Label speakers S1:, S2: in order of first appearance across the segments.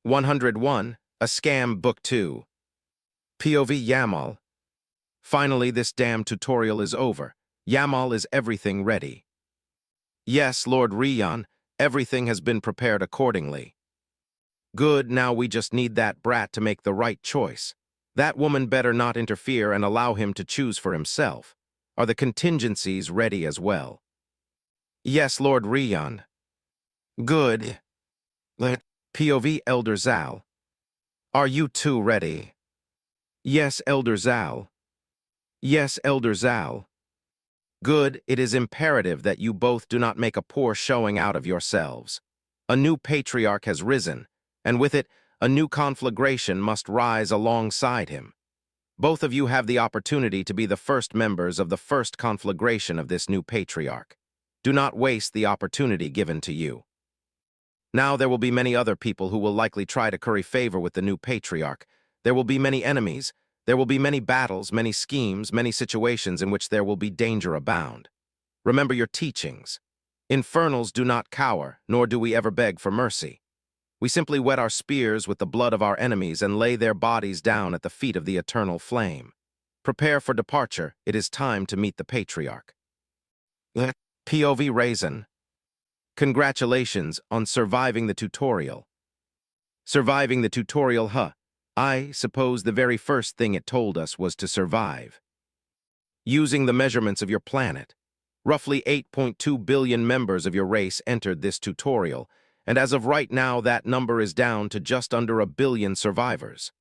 S1: 101, A Scam Book 2. POV Yamal. Finally, this damn tutorial is over. Yamal, is everything ready? Yes, Lord Raizen, everything has been prepared accordingly. Good, now we just need that brat to make the right choice. That woman better not interfere and allow him to choose for himself. Are the contingencies ready as well? Yes, Lord Raizen. Good. POV Elder Zal. Are you two ready? Yes, Elder Zal. Yes, Elder Zal. Good, it is imperative that you both do not make a poor showing out of yourselves. A new patriarch has risen, and with it, a new conflagration must rise alongside him. Both of you have the opportunity to be the first members of the first conflagration of this new patriarch. Do not waste the opportunity given to you. Now there will be many other people who will likely try to curry favor with the new patriarch. There will be many enemies. There will be many battles, many schemes, many situations in which there will be danger abound. Remember your teachings. Infernals do not cower, nor do we ever beg for mercy. We simply wet our spears with the blood of our enemies and lay their bodies down at the feet of the eternal flame. Prepare for departure. It is time to meet the patriarch. POV Raizen. Congratulations on surviving the tutorial. Surviving the tutorial, huh? I suppose the very first thing it told us was to survive. Using the measurements of your planet, roughly 8.2 billion members of your race entered this tutorial, and as of right now that number is down to just under 1 billion survivors.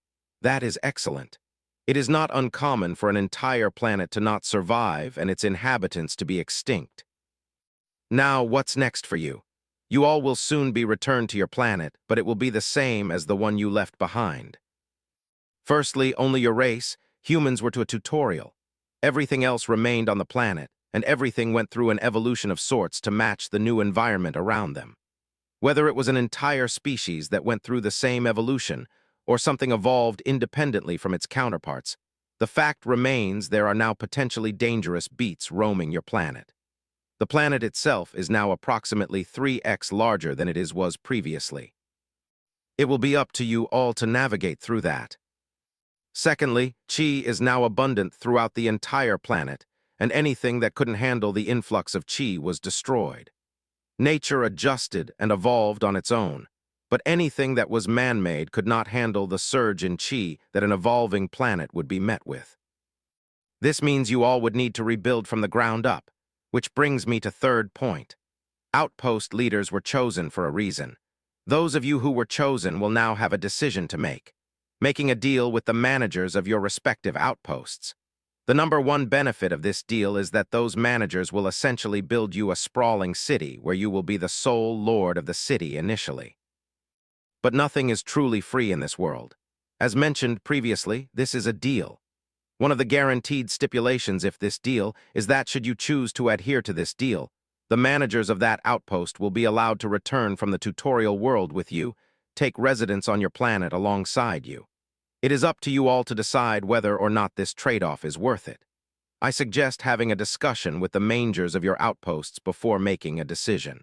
S1: That is excellent. It is not uncommon for an entire planet to not survive and its inhabitants to be extinct. Now, what's next for you? You all will soon be returned to your planet, but it will be the same as the one you left behind. Firstly, only your race, humans, were to a tutorial. Everything else remained on the planet, and everything went through an evolution of sorts to match the new environment around them. Whether it was an entire species that went through the same evolution, or something evolved independently from its counterparts, the fact remains there are now potentially dangerous beasts roaming your planet. The planet itself is now approximately 3x larger than it was previously. It will be up to you all to navigate through that. Secondly, chi is now abundant throughout the entire planet, and anything that couldn't handle the influx of chi was destroyed. Nature adjusted and evolved on its own, but anything that was man-made could not handle the surge in chi that an evolving planet would be met with. This means you all would need to rebuild from the ground up, which brings me to third point. Outpost leaders were chosen for a reason. Those of you who were chosen will now have a decision to make, making a deal with the managers of your respective outposts. The number one benefit of this deal is that those managers will essentially build you a sprawling city where you will be the sole lord of the city initially. But nothing is truly free in this world. As mentioned previously, this is a deal. One of the guaranteed stipulations if this deal is that should you choose to adhere to this deal, the managers of that outpost will be allowed to return from the tutorial world with you, take residence on your planet alongside you. It is up to you all to decide whether or not this trade-off is worth it. I suggest having a discussion with the managers of your outposts before making a decision.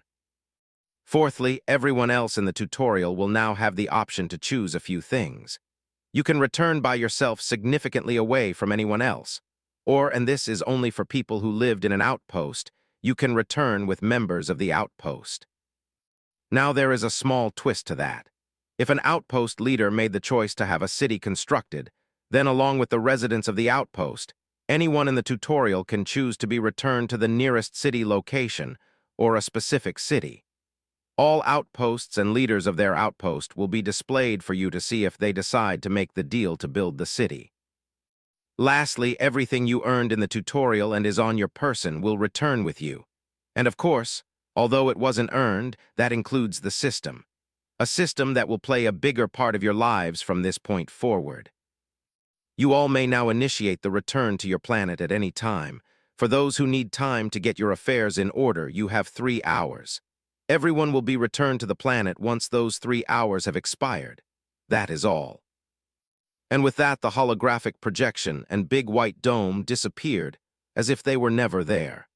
S1: Fourthly, everyone else in the tutorial will now have the option to choose a few things. You can return by yourself significantly away from anyone else, or, and this is only for people who lived in an outpost, you can return with members of the outpost. Now there is a small twist to that. If an outpost leader made the choice to have a city constructed, then along with the residents of the outpost, anyone in the tutorial can choose to be returned to the nearest city location or a specific city. All outposts and leaders of their outpost will be displayed for you to see if they decide to make the deal to build the city. Lastly, everything you earned in the tutorial and is on your person will return with you. And of course, although it wasn't earned, that includes the system. A system that will play a bigger part of your lives from this point forward. You all may now initiate the return to your planet at any time. For those who need time to get your affairs in order, you have 3 hours. Everyone will be returned to the planet once those 3 hours have expired. That is all. And with that, the holographic projection and big white dome disappeared, as if they were never there.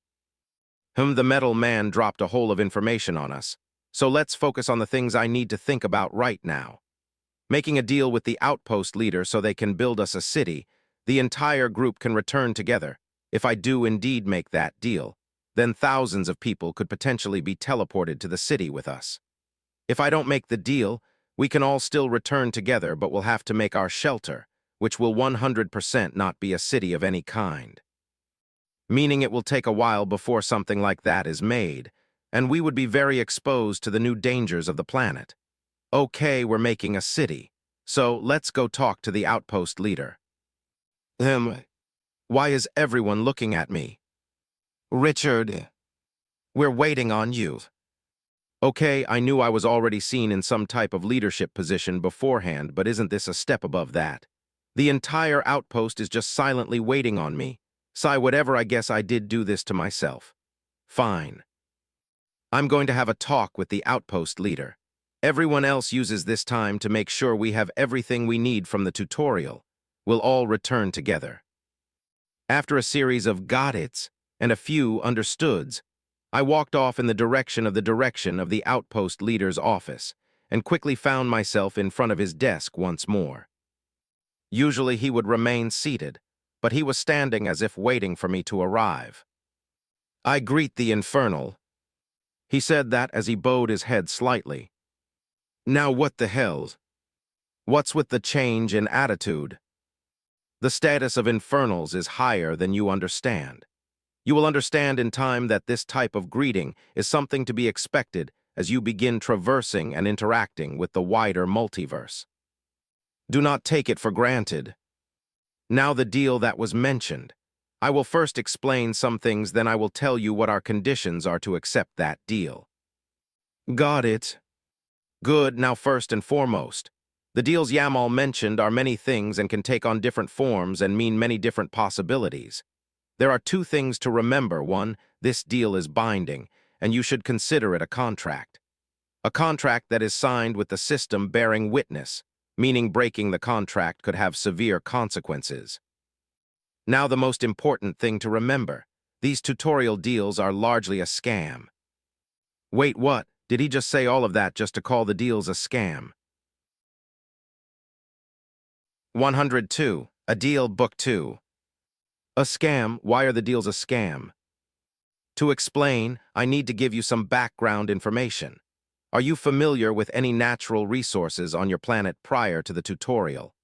S1: The metal man dropped a hole of information on us. So let's focus on the things I need to think about right now. Making a deal with the Outpost leader so they can build us a city, the entire group can return together. If I do indeed make that deal, then thousands of people could potentially be teleported to the city with us. If I don't make the deal, we can all still return together, but we'll have to make our shelter, which will 100% not be a city of any kind. Meaning it will take a while before something like that is made, and we would be very exposed to the new dangers of the planet. Okay, we're making a city, so let's go talk to the Outpost leader. Why is everyone looking at me? Richard, we're waiting on you. Okay, I knew I was already seen in some type of leadership position beforehand, but isn't this a step above that? The entire Outpost is just silently waiting on me. Whatever, I guess I did do this to myself. Fine. I'm going to have a talk with the Outpost leader. Everyone else uses this time to make sure we have everything we need from the tutorial. We'll all return together. After a series of got it's and a few understoods, I walked off in the direction of the Outpost leader's office and quickly found myself in front of his desk once more. Usually he would remain seated, but he was standing as if waiting for me to arrive. I greet the Infernal. He said that as he bowed his head slightly. Now what the hell? What's with the change in attitude? The status of Infernals is higher than you understand. You will understand in time that this type of greeting is something to be expected as you begin traversing and interacting with the wider multiverse. Do not take it for granted. Now the deal that was mentioned. I will first explain some things, then I will tell you what our conditions are to accept that deal. Got it. Good, now first and foremost. The deals Yamal mentioned are many things and can take on different forms and mean many different possibilities. There are two things to remember. One, this deal is binding, and you should consider it a contract. A contract that is signed with the system bearing witness, meaning breaking the contract could have severe consequences. Now the most important thing to remember, these tutorial deals are largely a scam. Wait, what? Did he just say all of that just to call the deals a scam? 102. A Deal, Book 2. A scam? Why are the deals a scam? To explain, I need to give you some background information. Are you familiar with any natural resources on your planet prior to the tutorial?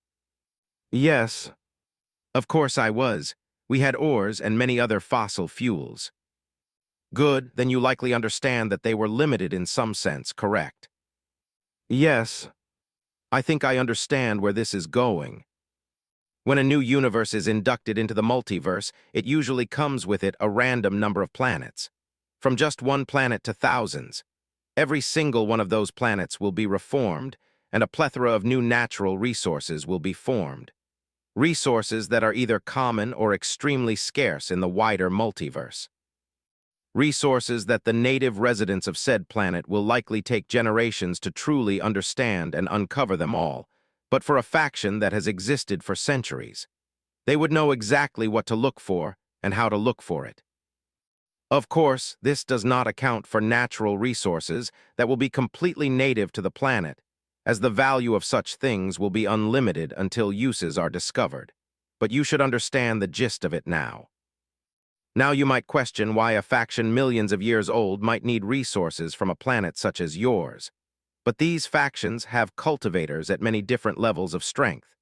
S1: Yes. Of course I was. We had ores and many other fossil fuels. Good, then you likely understand that they were limited in some sense, correct? Yes. I think I understand where this is going. When a new universe is inducted into the multiverse, it usually comes with it a random number of planets. From just one planet to thousands. Every single one of those planets will be reformed, and a plethora of new natural resources will be formed. Resources that are either common or extremely scarce in the wider multiverse. Resources that the native residents of said planet will likely take generations to truly understand and uncover them all, but for a faction that has existed for centuries. They would know exactly what to look for and how to look for it. Of course, this does not account for natural resources that will be completely native to the planet, as the value of such things will be unlimited until uses are discovered. But you should understand the gist of it now. Now you might question why a faction millions of years old might need resources from a planet such as yours. But these factions have cultivators at many different levels of strength,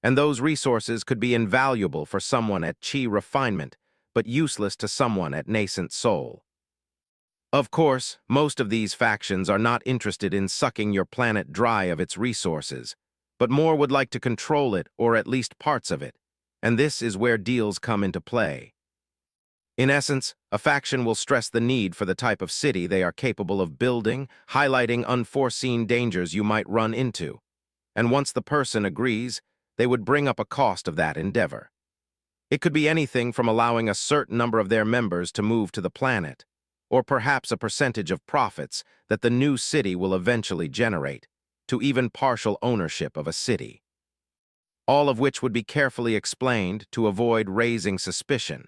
S1: and those resources could be invaluable for someone at chi refinement, but useless to someone at nascent soul. Of course, most of these factions are not interested in sucking your planet dry of its resources, but more would like to control it or at least parts of it, and this is where deals come into play. In essence, a faction will stress the need for the type of city they are capable of building, highlighting unforeseen dangers you might run into. And once the person agrees, they would bring up a cost of that endeavor. It could be anything from allowing a certain number of their members to move to the planet, or perhaps a percentage of profits that the new city will eventually generate, to even partial ownership of a city. All of which would be carefully explained to avoid raising suspicion,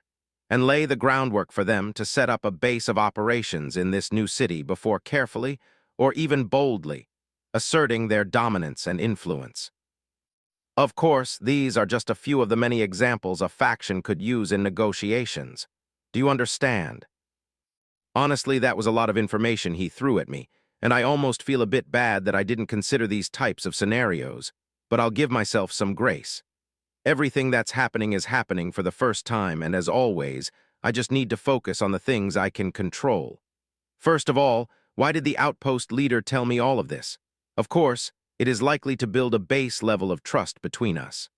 S1: and lay the groundwork for them to set up a base of operations in this new city before carefully, or even boldly, asserting their dominance and influence. Of course, these are just a few of the many examples a faction could use in negotiations. Do you understand? Honestly, that was a lot of information he threw at me, and I almost feel a bit bad that I didn't consider these types of scenarios, but I'll give myself some grace. Everything that's happening is happening for the first time, and as always, I just need to focus on the things I can control. First of all, why did the Outpost leader tell me all of this? Of course, it is likely to build a base level of trust between us.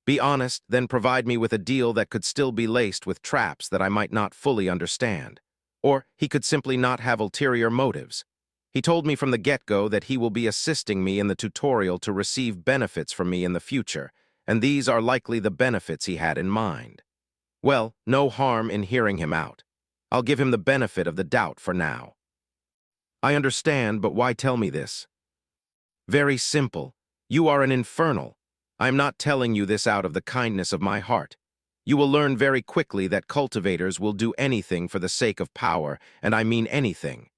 S1: Be honest, then provide me with a deal that could still be laced with traps that I might not fully understand. Or he could simply not have ulterior motives. He told me from the get-go that he will be assisting me in the tutorial to receive benefits from me in the future, and these are likely the benefits he had in mind. Well, no harm in hearing him out. I'll give him the benefit of the doubt for now. I understand, but why tell me this? Very simple. You are an Infernal. I am not telling you this out of the kindness of my heart. You will learn very quickly that cultivators will do anything for the sake of power, and I mean anything.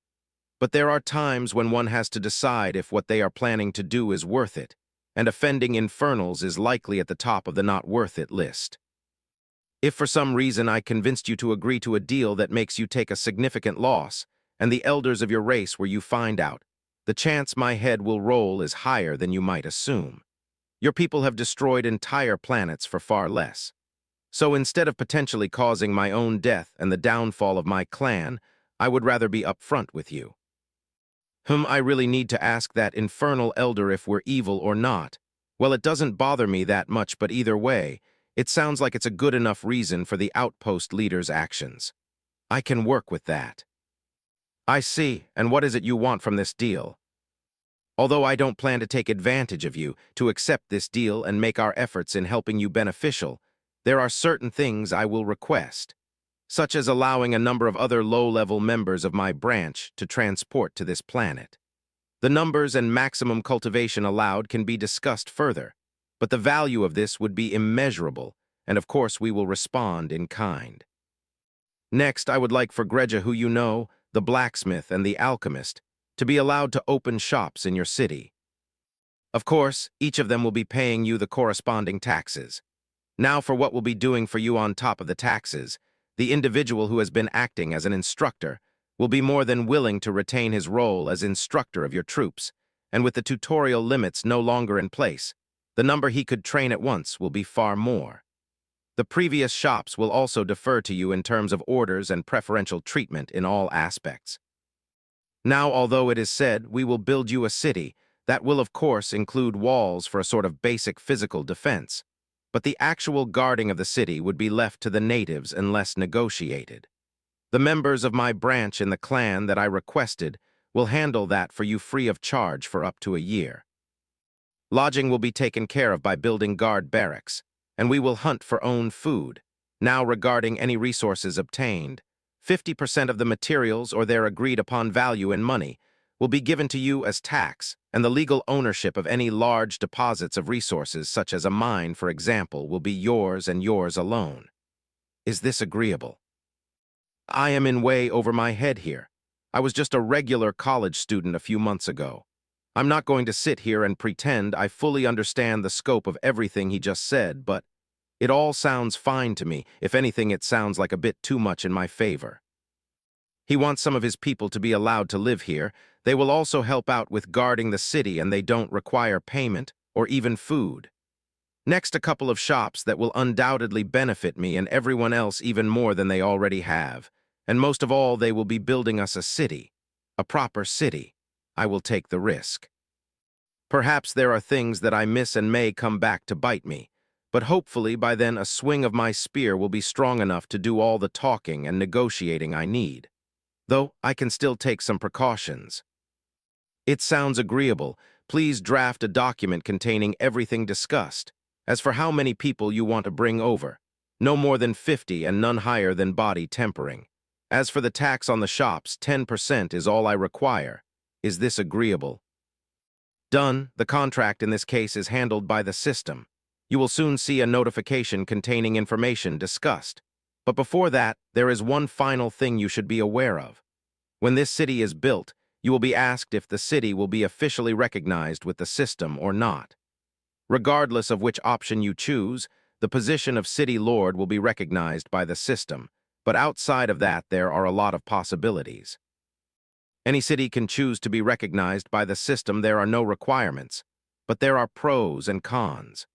S1: But there are times when one has to decide if what they are planning to do is worth it, and offending Infernals is likely at the top of the not worth it list. If for some reason I convinced you to agree to a deal that makes you take a significant loss, and the elders of your race where you find out, the chance my head will roll is higher than you might assume. Your people have destroyed entire planets for far less. So instead of potentially causing my own death and the downfall of my clan, I would rather be upfront with you. I really need to ask that infernal elder if we're evil or not. Well, it doesn't bother me that much, but either way, it sounds like it's a good enough reason for the Outpost leader's actions. I can work with that. I see, and what is it you want from this deal? Although I don't plan to take advantage of you, to accept this deal and make our efforts in helping you beneficial, there are certain things I will request, such as allowing a number of other low-level members of my branch to transport to this planet. The numbers and maximum cultivation allowed can be discussed further, but the value of this would be immeasurable, and of course we will respond in kind. Next, I would like for Greja, who you know, the blacksmith and the alchemist, to be allowed to open shops in your city. Of course, each of them will be paying you the corresponding taxes. Now for what we'll be doing for you on top of the taxes, the individual who has been acting as an instructor will be more than willing to retain his role as instructor of your troops, and with the tutorial limits no longer in place, the number he could train at once will be far more. The previous shops will also defer to you in terms of orders and preferential treatment in all aspects. Now, although it is said we will build you a city, that will of course include walls for a sort of basic physical defense, but the actual guarding of the city would be left to the natives unless negotiated. The members of my branch in the clan that I requested will handle that for you free of charge for up to a year. Lodging will be taken care of by building guard barracks, and we will hunt for own food. Now regarding any resources obtained, 50% of the materials or their agreed-upon value in money will be given to you as tax, and the legal ownership of any large deposits of resources, such as a mine, for example, will be yours and yours alone. Is this agreeable? I am in way over my head here. I was just a regular college student a few months ago. I'm not going to sit here and pretend I fully understand the scope of everything he just said, but it all sounds fine to me. If anything, it sounds like a bit too much in my favor. He wants some of his people to be allowed to live here. They will also help out with guarding the city, and they don't require payment or even food. Next, a couple of shops that will undoubtedly benefit me and everyone else even more than they already have. And most of all, they will be building us a city, a proper city. I will take the risk. Perhaps there are things that I miss and may come back to bite me, but hopefully by then a swing of my spear will be strong enough to do all the talking and negotiating I need. Though I can still take some precautions. It sounds agreeable. Please draft a document containing everything discussed. As for how many people you want to bring over, no more than 50 and none higher than body tempering. As for the tax on the shops, 10% is all I require. Is this agreeable? Done. The contract in this case is handled by the system. You will soon see a notification containing information discussed. But before that, there is one final thing you should be aware of. When this city is built, You will be asked if the city will be officially recognized with the system or not. Regardless of which option you choose, the position of City Lord will be recognized by the system, but outside of that there are a lot of possibilities. Any city can choose to be recognized by the system. There are no requirements, but there are pros and cons.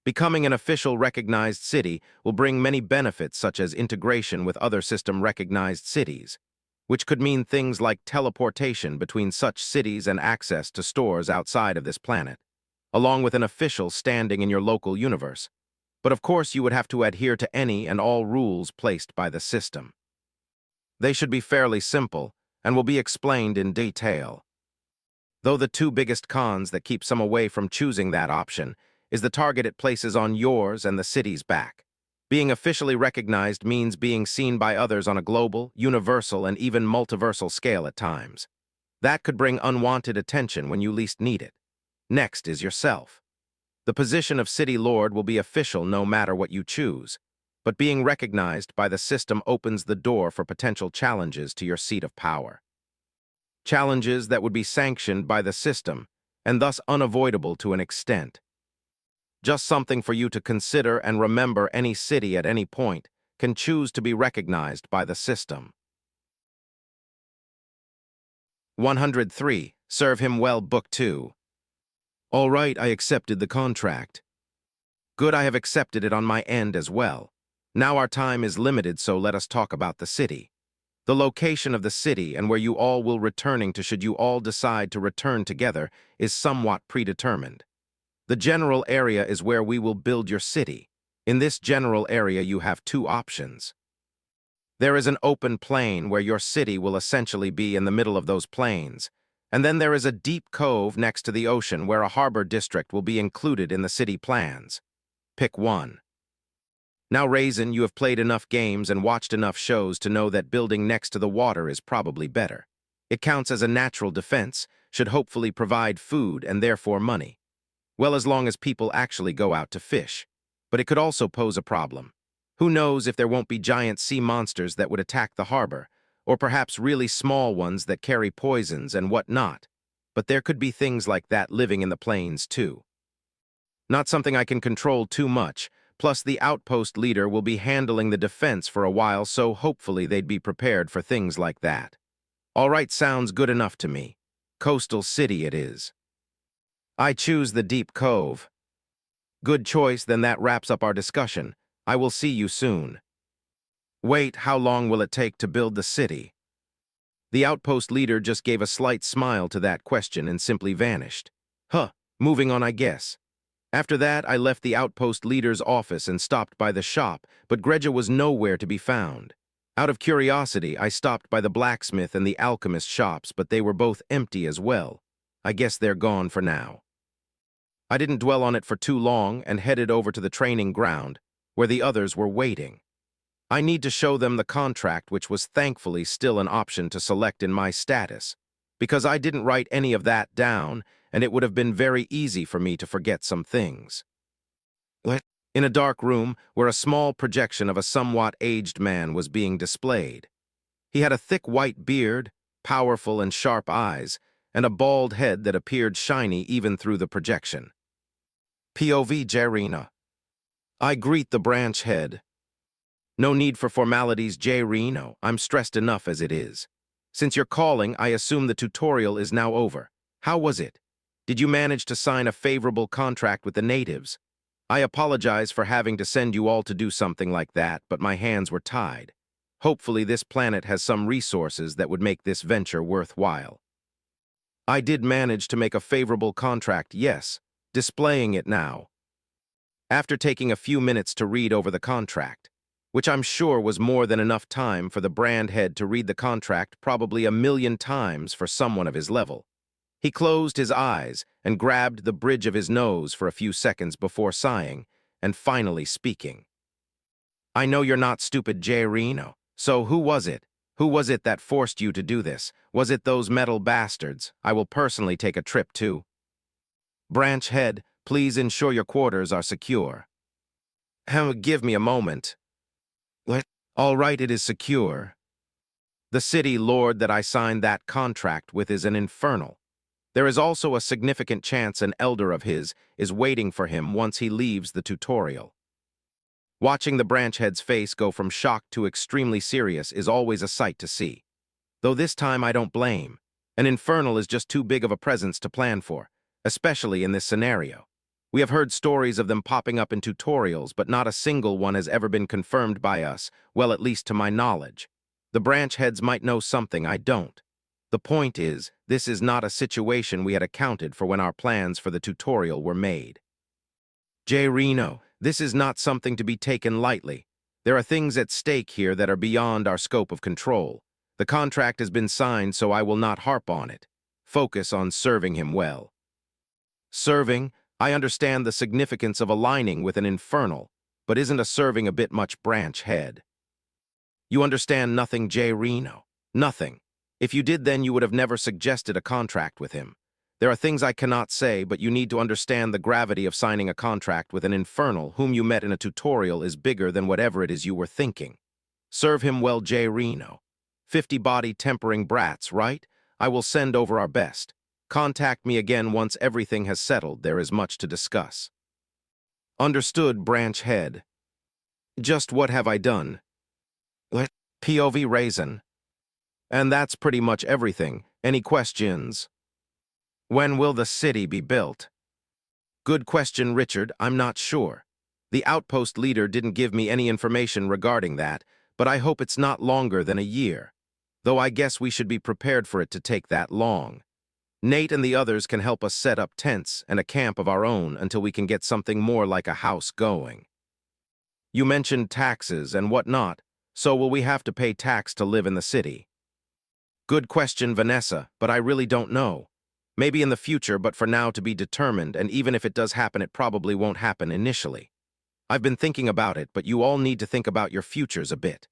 S1: Becoming an official recognized city will bring many benefits such as integration with other system-recognized cities, which could mean things like teleportation between such cities and access to stores outside of this planet, along with an official standing in your local universe. But of course you would have to adhere to any and all rules placed by the system. They should be fairly simple and will be explained in detail. Though the two biggest cons that keep some away from choosing that option is the target it places on yours and the city's back. Being officially recognized means being seen by others on a global, universal, and even multiversal scale at times. That could bring unwanted attention when you least need it. Next is yourself. The position of City Lord will be official no matter what you choose, but being recognized by the system opens the door for potential challenges to your seat of power. Challenges that would be sanctioned by the system, and thus unavoidable to an extent. Just something for you to consider and remember: any city at any point can choose to be recognized by the system. 103. Serve him well. Book 2. All right, I accepted the contract. Good, I have accepted it on my end as well. Now our time is limited, so let us talk about the city. The location of the city and where you all will returning to should you all decide to return together is somewhat predetermined. The general area is where we will build your city. In this general area you have two options. There is an open plain where your city will essentially be in the middle of those plains, and then there is a deep cove next to the ocean where a harbor district will be included in the city plans. Pick one. Now, Raizen, you have played enough games and watched enough shows to know that building next to the water is probably better. It counts as a natural defense, should hopefully provide food and therefore money. Well, as long as people actually go out to fish. But it could also pose a problem. Who knows if there won't be giant sea monsters that would attack the harbor, or perhaps really small ones that carry poisons and whatnot. But there could be things like that living in the plains too. Not something I can control too much, plus the Outpost leader will be handling the defense for a while, so hopefully they'd be prepared for things like that. All right, sounds good enough to me. Coastal city it is. I choose the deep cove. Good choice, then that wraps up our discussion. I will see you soon. Wait, how long will it take to build the city? The Outpost leader just gave a slight smile to that question and simply vanished. Moving on, I guess. After that, I left the Outpost leader's office and stopped by the shop, but Greja was nowhere to be found. Out of curiosity, I stopped by the blacksmith and the alchemist shops, but they were both empty as well. I guess they're gone for now. I didn't dwell on it for too long and headed over to the training ground, where the others were waiting. I need to show them the contract, which was thankfully still an option to select in my status, because I didn't write any of that down, and it would have been very easy for me to forget some things. In a dark room where a small projection of a somewhat aged man was being displayed. He had a thick white beard, powerful and sharp eyes, and a bald head that appeared shiny even through the projection. POV Jairina. I greet the branch head. No need for formalities, Jairino. I'm stressed enough as it is. Since you're calling, I assume the tutorial is now over. How was it? Did you manage to sign a favorable contract with the natives? I apologize for having to send you all to do something like that, but my hands were tied. Hopefully this planet has some resources that would make this venture worthwhile. I did manage to make a favorable contract, yes, displaying it now. After taking a few minutes to read over the contract, which I'm sure was more than enough time for the brand head to read the contract probably 1,000,000 times for someone of his level. He closed his eyes and grabbed the bridge of his nose for a few seconds before sighing and finally speaking. I know you're not stupid, Jairino. So who was it? Who was it that forced you to do this? Was it those metal bastards? I will personally take a trip too. Branch head, please ensure your quarters are secure. Give me a moment. What? All right, it is secure. The city lord that I signed that contract with is an Infernal. There is also a significant chance an elder of his is waiting for him once he leaves the tutorial. Watching the branch head's face go from shock to extremely serious is always a sight to see. Though this time I don't blame. An Infernal is just too big of a presence to plan for, especially in this scenario. We have heard stories of them popping up in tutorials, but not a single one has ever been confirmed by us, well, at least to my knowledge. The branch heads might know something I don't. The point is, this is not a situation we had accounted for when our plans for the tutorial were made. J. Reno, this is not something to be taken lightly. There are things at stake here that are beyond our scope of control. The contract has been signed, so I will not harp on it. Focus on serving him well. Serving? I understand the significance of aligning with an Infernal, but isn't a serving a bit much, branch head? You understand nothing, J. Reno. Nothing. If you did, then you would have never suggested a contract with him. There are things I cannot say, but you need to understand the gravity of signing a contract with an Infernal whom you met in a tutorial is bigger than whatever it is you were thinking. Serve him well, J. Reno. 50 body tempering brats, right? I will send over our best. Contact me again once everything has settled. There is much to discuss. Understood, branch head. Just what have I done? What? POV Raizen. And that's pretty much everything. Any questions? When will the city be built? Good question, Richard. I'm not sure. The Outpost leader didn't give me any information regarding that, but I hope it's not longer than a year. Though I guess we should be prepared for it to take that long. Nate and the others can help us set up tents and a camp of our own until we can get something more like a house going. You mentioned taxes and whatnot, so will we have to pay tax to live in the city? Good question, Vanessa, but I really don't know. Maybe in the future, but for now to be determined, and even if it does happen, it probably won't happen initially. I've been thinking about it, but you all need to think about your futures a bit.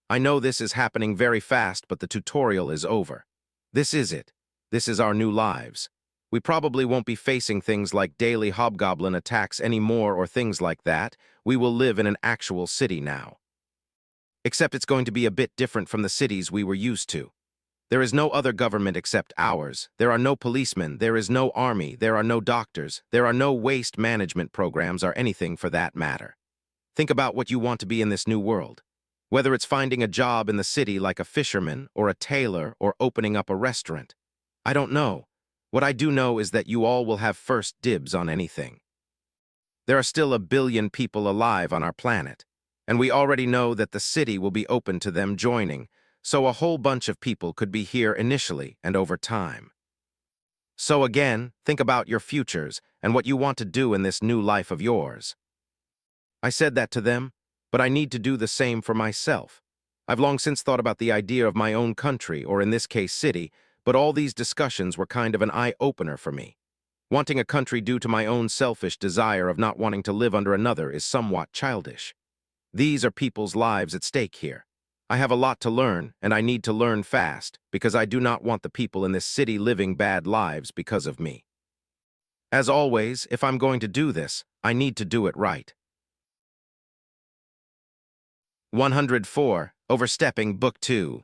S1: I know this is happening very fast, but the tutorial is over. This is it. This is our new lives. We probably won't be facing things like daily hobgoblin attacks anymore or things like that. We will live in an actual city now. Except it's going to be a bit different from the cities we were used to. There is no other government except ours. There are no policemen, there is no army, there are no doctors, there are no waste management programs or anything for that matter. Think about what you want to be in this new world. Whether it's finding a job in the city like a fisherman or a tailor or opening up a restaurant. I don't know. What I do know is that you all will have first dibs on anything. There are still 1 billion people alive on our planet, and we already know that the city will be open to them joining, so a whole bunch of people could be here initially and over time. So again, think about your futures and what you want to do in this new life of yours. I said that to them, but I need to do the same for myself. I've long since thought about the idea of my own country, or in this case city, but all these discussions were kind of an eye-opener for me. Wanting a country due to my own selfish desire of not wanting to live under another is somewhat childish. These are people's lives at stake here. I have a lot to learn, and I need to learn fast, because I do not want the people in this city living bad lives because of me. As always, if I'm going to do this, I need to do it right. 104. Overstepping Book 2.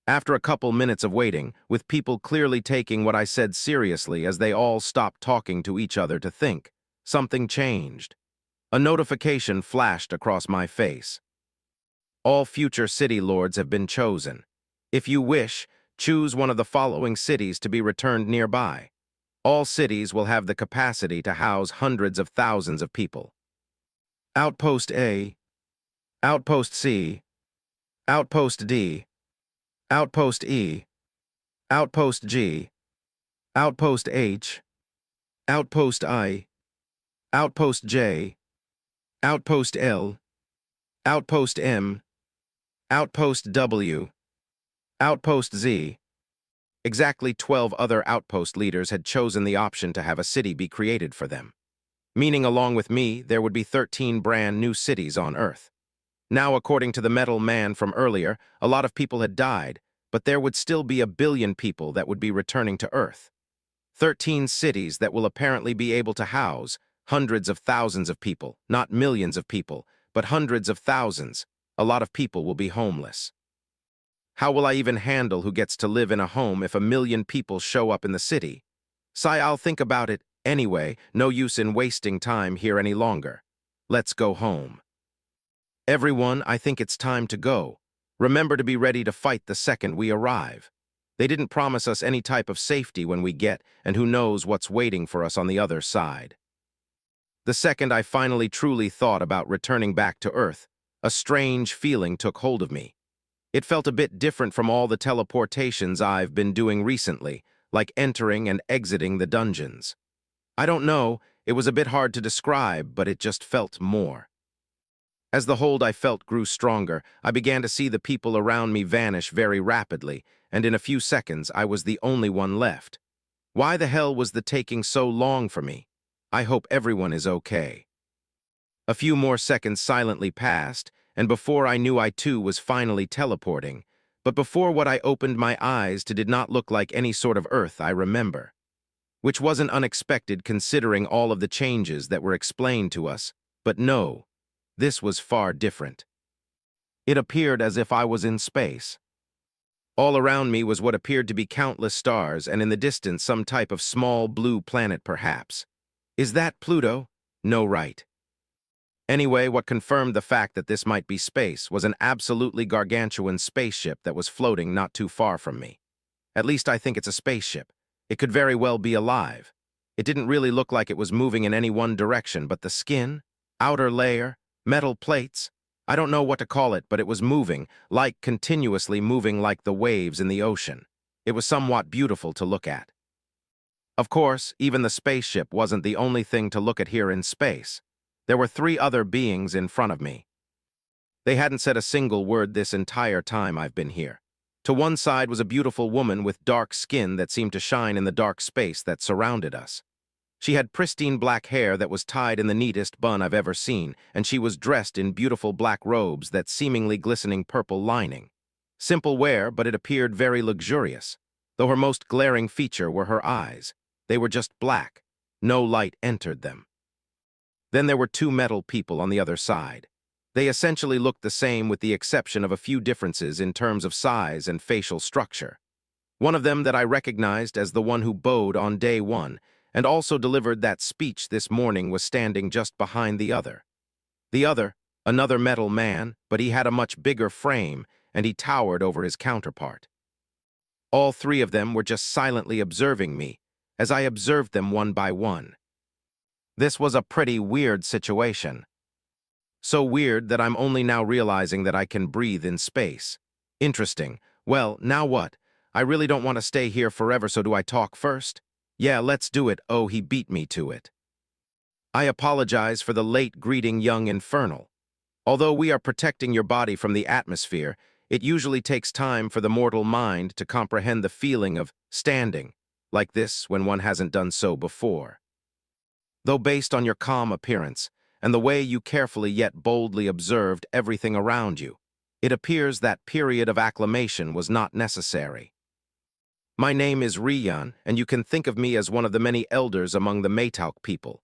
S1: After a couple minutes of waiting, with people clearly taking what I said seriously as they all stopped talking to each other to think, something changed. A notification flashed across my face. All future city lords have been chosen. If you wish, choose one of the following cities to be returned nearby. All cities will have the capacity to house hundreds of thousands of people. Outpost A, Outpost C, Outpost D, Outpost E, Outpost G, Outpost H, Outpost I, Outpost J, Outpost L, Outpost M, Outpost W, Outpost Z. Exactly 12 other outpost leaders had chosen the option to have a city be created for them. Meaning, along with me, there would be 13 brand new cities on Earth. Now, according to the Metal Man from earlier, a lot of people had died, but there would still be 1 billion people that would be returning to Earth. 13 cities that will apparently be able to house hundreds of thousands of people, not millions of people, but hundreds of thousands. A lot of people will be homeless. How will I even handle who gets to live in a home if 1 million people show up in the city? I'll think about it anyway. No use in wasting time here any longer. Let's go home. Everyone, I think it's time to go. Remember to be ready to fight the second we arrive. They didn't promise us any type of safety when we get, and who knows what's waiting for us on the other side. The second I finally truly thought about returning back to Earth, a strange feeling took hold of me. It felt a bit different from all the teleportations I've been doing recently, like entering and exiting the dungeons. I don't know, it was a bit hard to describe, but it just felt more. As the hold I felt grew stronger, I began to see the people around me vanish very rapidly, and in a few seconds I was the only one left. Why the hell was the taking so long for me? I hope everyone is okay. A few more seconds silently passed, and before I knew I too was finally teleporting. But before what I opened my eyes to did not look like any sort of Earth I remember. Which wasn't unexpected considering all of the changes that were explained to us, but no, this was far different. It appeared as if I was in space. All around me was what appeared to be countless stars, and in the distance some type of small blue planet perhaps. Is that Pluto? No, right. Anyway, what confirmed the fact that this might be space was an absolutely gargantuan spaceship that was floating not too far from me. At least I think it's a spaceship. It could very well be alive. It didn't really look like it was moving in any one direction, but the skin, outer layer, metal plates, I don't know what to call it, but it was moving, like continuously moving like the waves in the ocean. It was somewhat beautiful to look at. Of course, even the spaceship wasn't the only thing to look at here in space. There were 3 other beings in front of me. They hadn't said a single word this entire time I've been here. To one side was a beautiful woman with dark skin that seemed to shine in the dark space that surrounded us. She had pristine black hair that was tied in the neatest bun I've ever seen, and she was dressed in beautiful black robes that seemingly glistening purple lining. Simple wear, but it appeared very luxurious, though her most glaring feature were her eyes. They were just black. No light entered them. Then there were 2 metal people on the other side. They essentially looked the same with the exception of a few differences in terms of size and facial structure. One of them that I recognized as the one who bowed on day 1 and also delivered that speech this morning was standing just behind the other. The other, another metal man, but he had a much bigger frame and he towered over his counterpart. All 3 of them were just silently observing me as I observed them one by one. This was a pretty weird situation. So weird that I'm only now realizing that I can breathe in space. Interesting. Well, now what? I really don't want to stay here forever, so do I talk first? Yeah, let's do it. Oh, he beat me to it. I apologize for the late greeting, young Infernal. Although we are protecting your body from the atmosphere, it usually takes time for the mortal mind to comprehend the feeling of standing, like this when one hasn't done so before. Though based on your calm appearance, and the way you carefully yet boldly observed everything around you, it appears that period of acclimation was not necessary. My name is Raizen, and you can think of me as one of the many elders among the Maytauk people.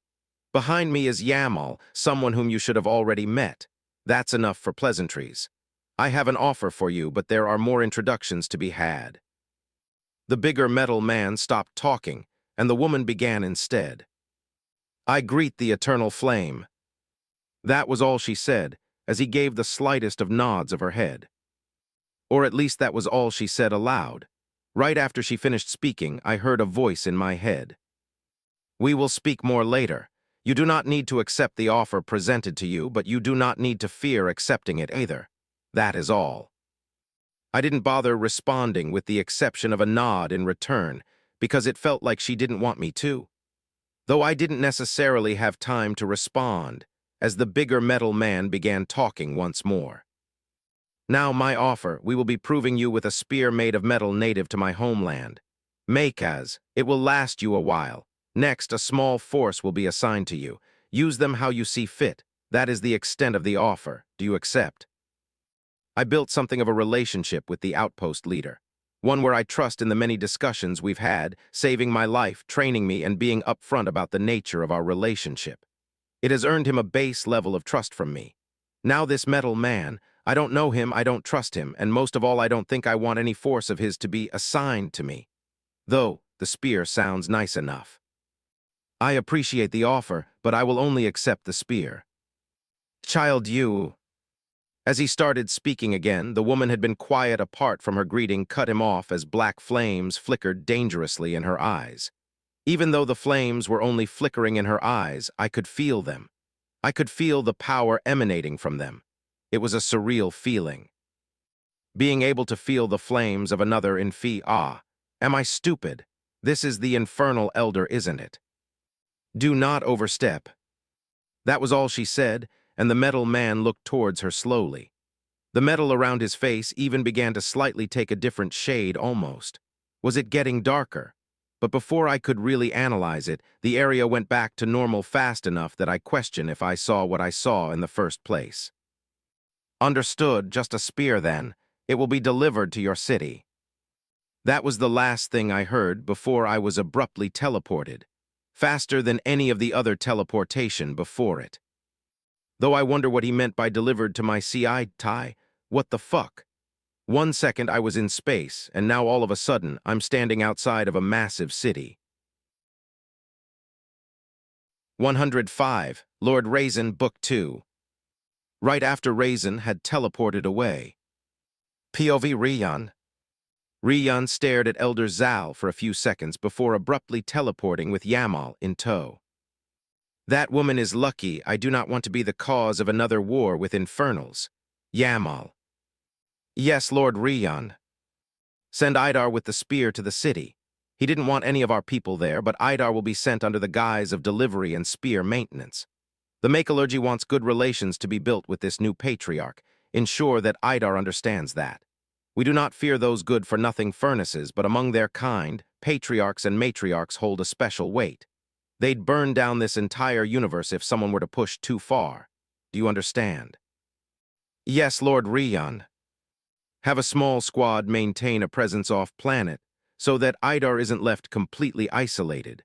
S1: Behind me is Yamal, someone whom you should have already met. That's enough for pleasantries. I have an offer for you, but there are more introductions to be had. The bigger metal man stopped talking, and the woman began instead. I greet the eternal flame. That was all she said, as he gave the slightest of nods of her head. Or at least that was all she said aloud. Right after she finished speaking, I heard a voice in my head. We will speak more later. You do not need to accept the offer presented to you, but you do not need to fear accepting it either. That is all. I didn't bother responding with the exception of a nod in return, because it felt like she didn't want me to. Though I didn't necessarily have time to respond, as the bigger metal man began talking once more. Now my offer, we will be proving you with a spear made of metal native to my homeland. Makaz, it will last you a while. Next, a small force will be assigned to you. Use them how you see fit. That is the extent of the offer. Do you accept? I built something of a relationship with the Outpost leader. One where I trust in the many discussions we've had, saving my life, training me, and being upfront about the nature of our relationship. It has earned him a base level of trust from me. Now this metal man, I don't know him, I don't trust him, and most of all I don't think I want any force of his to be assigned to me. Though, the spear sounds nice enough. I appreciate the offer, but I will only accept the spear. Child, you... As he started speaking again, the woman had been quiet apart from her greeting cut him off as black flames flickered dangerously in her eyes. Even though the flames were only flickering in her eyes, I could feel them. I could feel the power emanating from them. It was a surreal feeling. Being able to feel the flames of another in am I stupid? This is the infernal elder, isn't it? Do not overstep. That was all she said, and the metal man looked towards her slowly. The metal around his face even began to slightly take a different shade almost. Was it getting darker? But before I could really analyze it, the area went back to normal fast enough that I question if I saw what I saw in the first place. Understood, just a spear then. It will be delivered to your city. That was the last thing I heard before I was abruptly teleported, faster than any of the other teleportation before it. Though I wonder what he meant by delivered to my CI. What the fuck? 1 second I was in space, and now all of a sudden I'm standing outside of a massive city. 105, Lord Raizen, Book 2. Right after Raizen had teleported away. POV Rian. Rian stared at Elder Zal for a few seconds before abruptly teleporting with Yamal in tow. That woman is lucky. I do not want to be the cause of another war with Infernals. Yamal. Yes, Lord Rian. Send Idar with the spear to the city. He didn't want any of our people there, but Idar will be sent under the guise of delivery and spear maintenance. The Metallurgy wants good relations to be built with this new patriarch. Ensure that Idar understands that. We do not fear those good-for-nothing furnaces, but among their kind, patriarchs and matriarchs hold a special weight. They'd burn down this entire universe if someone were to push too far. Do you understand? Yes, Lord Rian. Have a small squad maintain a presence off-planet, so that Idar isn't left completely isolated.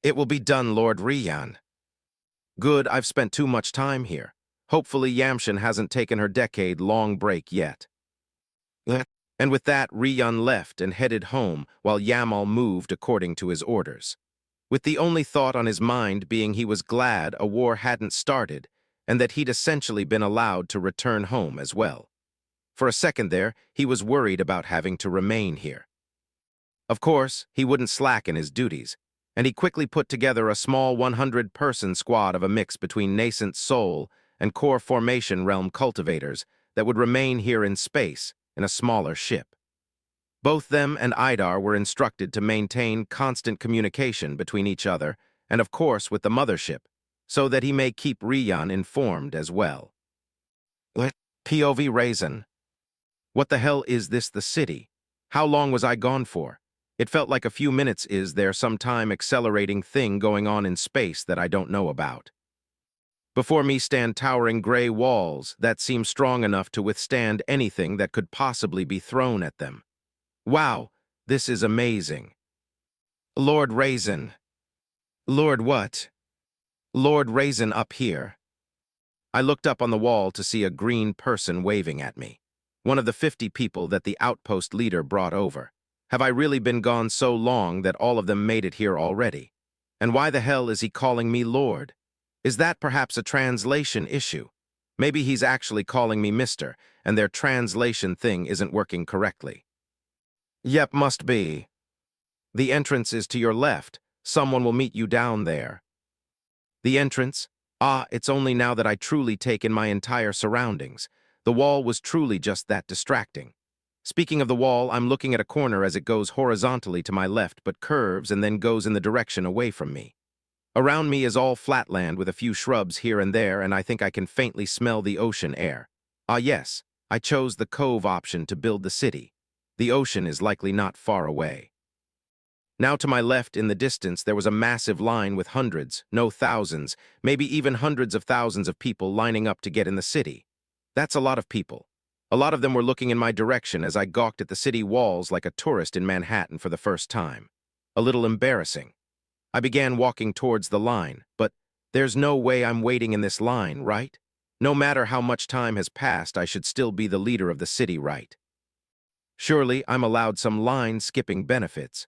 S1: It will be done, Lord Rian. Good, I've spent too much time here. Hopefully Yamshin hasn't taken her decade-long break yet. And with that, Rian left and headed home while Yamal moved according to his orders, with the only thought on his mind being he was glad a war hadn't started and that he'd essentially been allowed to return home as well. For a second there, he was worried about having to remain here. Of course, he wouldn't slacken his duties, and he quickly put together a small 100-person squad of a mix between nascent soul and core formation realm cultivators that would remain here in space in a smaller ship. Both them and Idar were instructed to maintain constant communication between each other and, of course, with the mothership, so that he may keep Rian informed as well. POV Raizen. What the hell is this, the city? How long was I gone for? It felt like a few minutes. Is there some time-accelerating thing going on in space that I don't know about? Before me stand towering gray walls that seem strong enough to withstand anything that could possibly be thrown at them. Wow, this is amazing. Lord Raizen. Lord what? Lord Raizen up here. I looked up on the wall to see a green person waving at me. One of the 50 people that the Outpost leader brought over. Have I really been gone so long that all of them made it here already? And why the hell is he calling me Lord? Is that perhaps a translation issue? Maybe he's actually calling me Mister, and their translation thing isn't working correctly. Yep, must be. The entrance is to your left. Someone will meet you down there. The entrance? Ah, it's only now that I truly take in my entire surroundings. The wall was truly just that distracting. Speaking of the wall, I'm looking at a corner as it goes horizontally to my left but curves and then goes in the direction away from me. Around me is all flatland with a few shrubs here and there, and I think I can faintly smell the ocean air. Ah yes, I chose the cove option to build the city. The ocean is likely not far away. Now to my left in the distance there was a massive line with hundreds, no thousands, maybe even hundreds of thousands of people lining up to get in the city. That's a lot of people. A lot of them were looking in my direction as I gawked at the city walls like a tourist in Manhattan for the first time. A little embarrassing. I began walking towards the line, but there's no way I'm waiting in this line, right? No matter how much time has passed, I should still be the leader of the city, right? Surely I'm allowed some line-skipping benefits.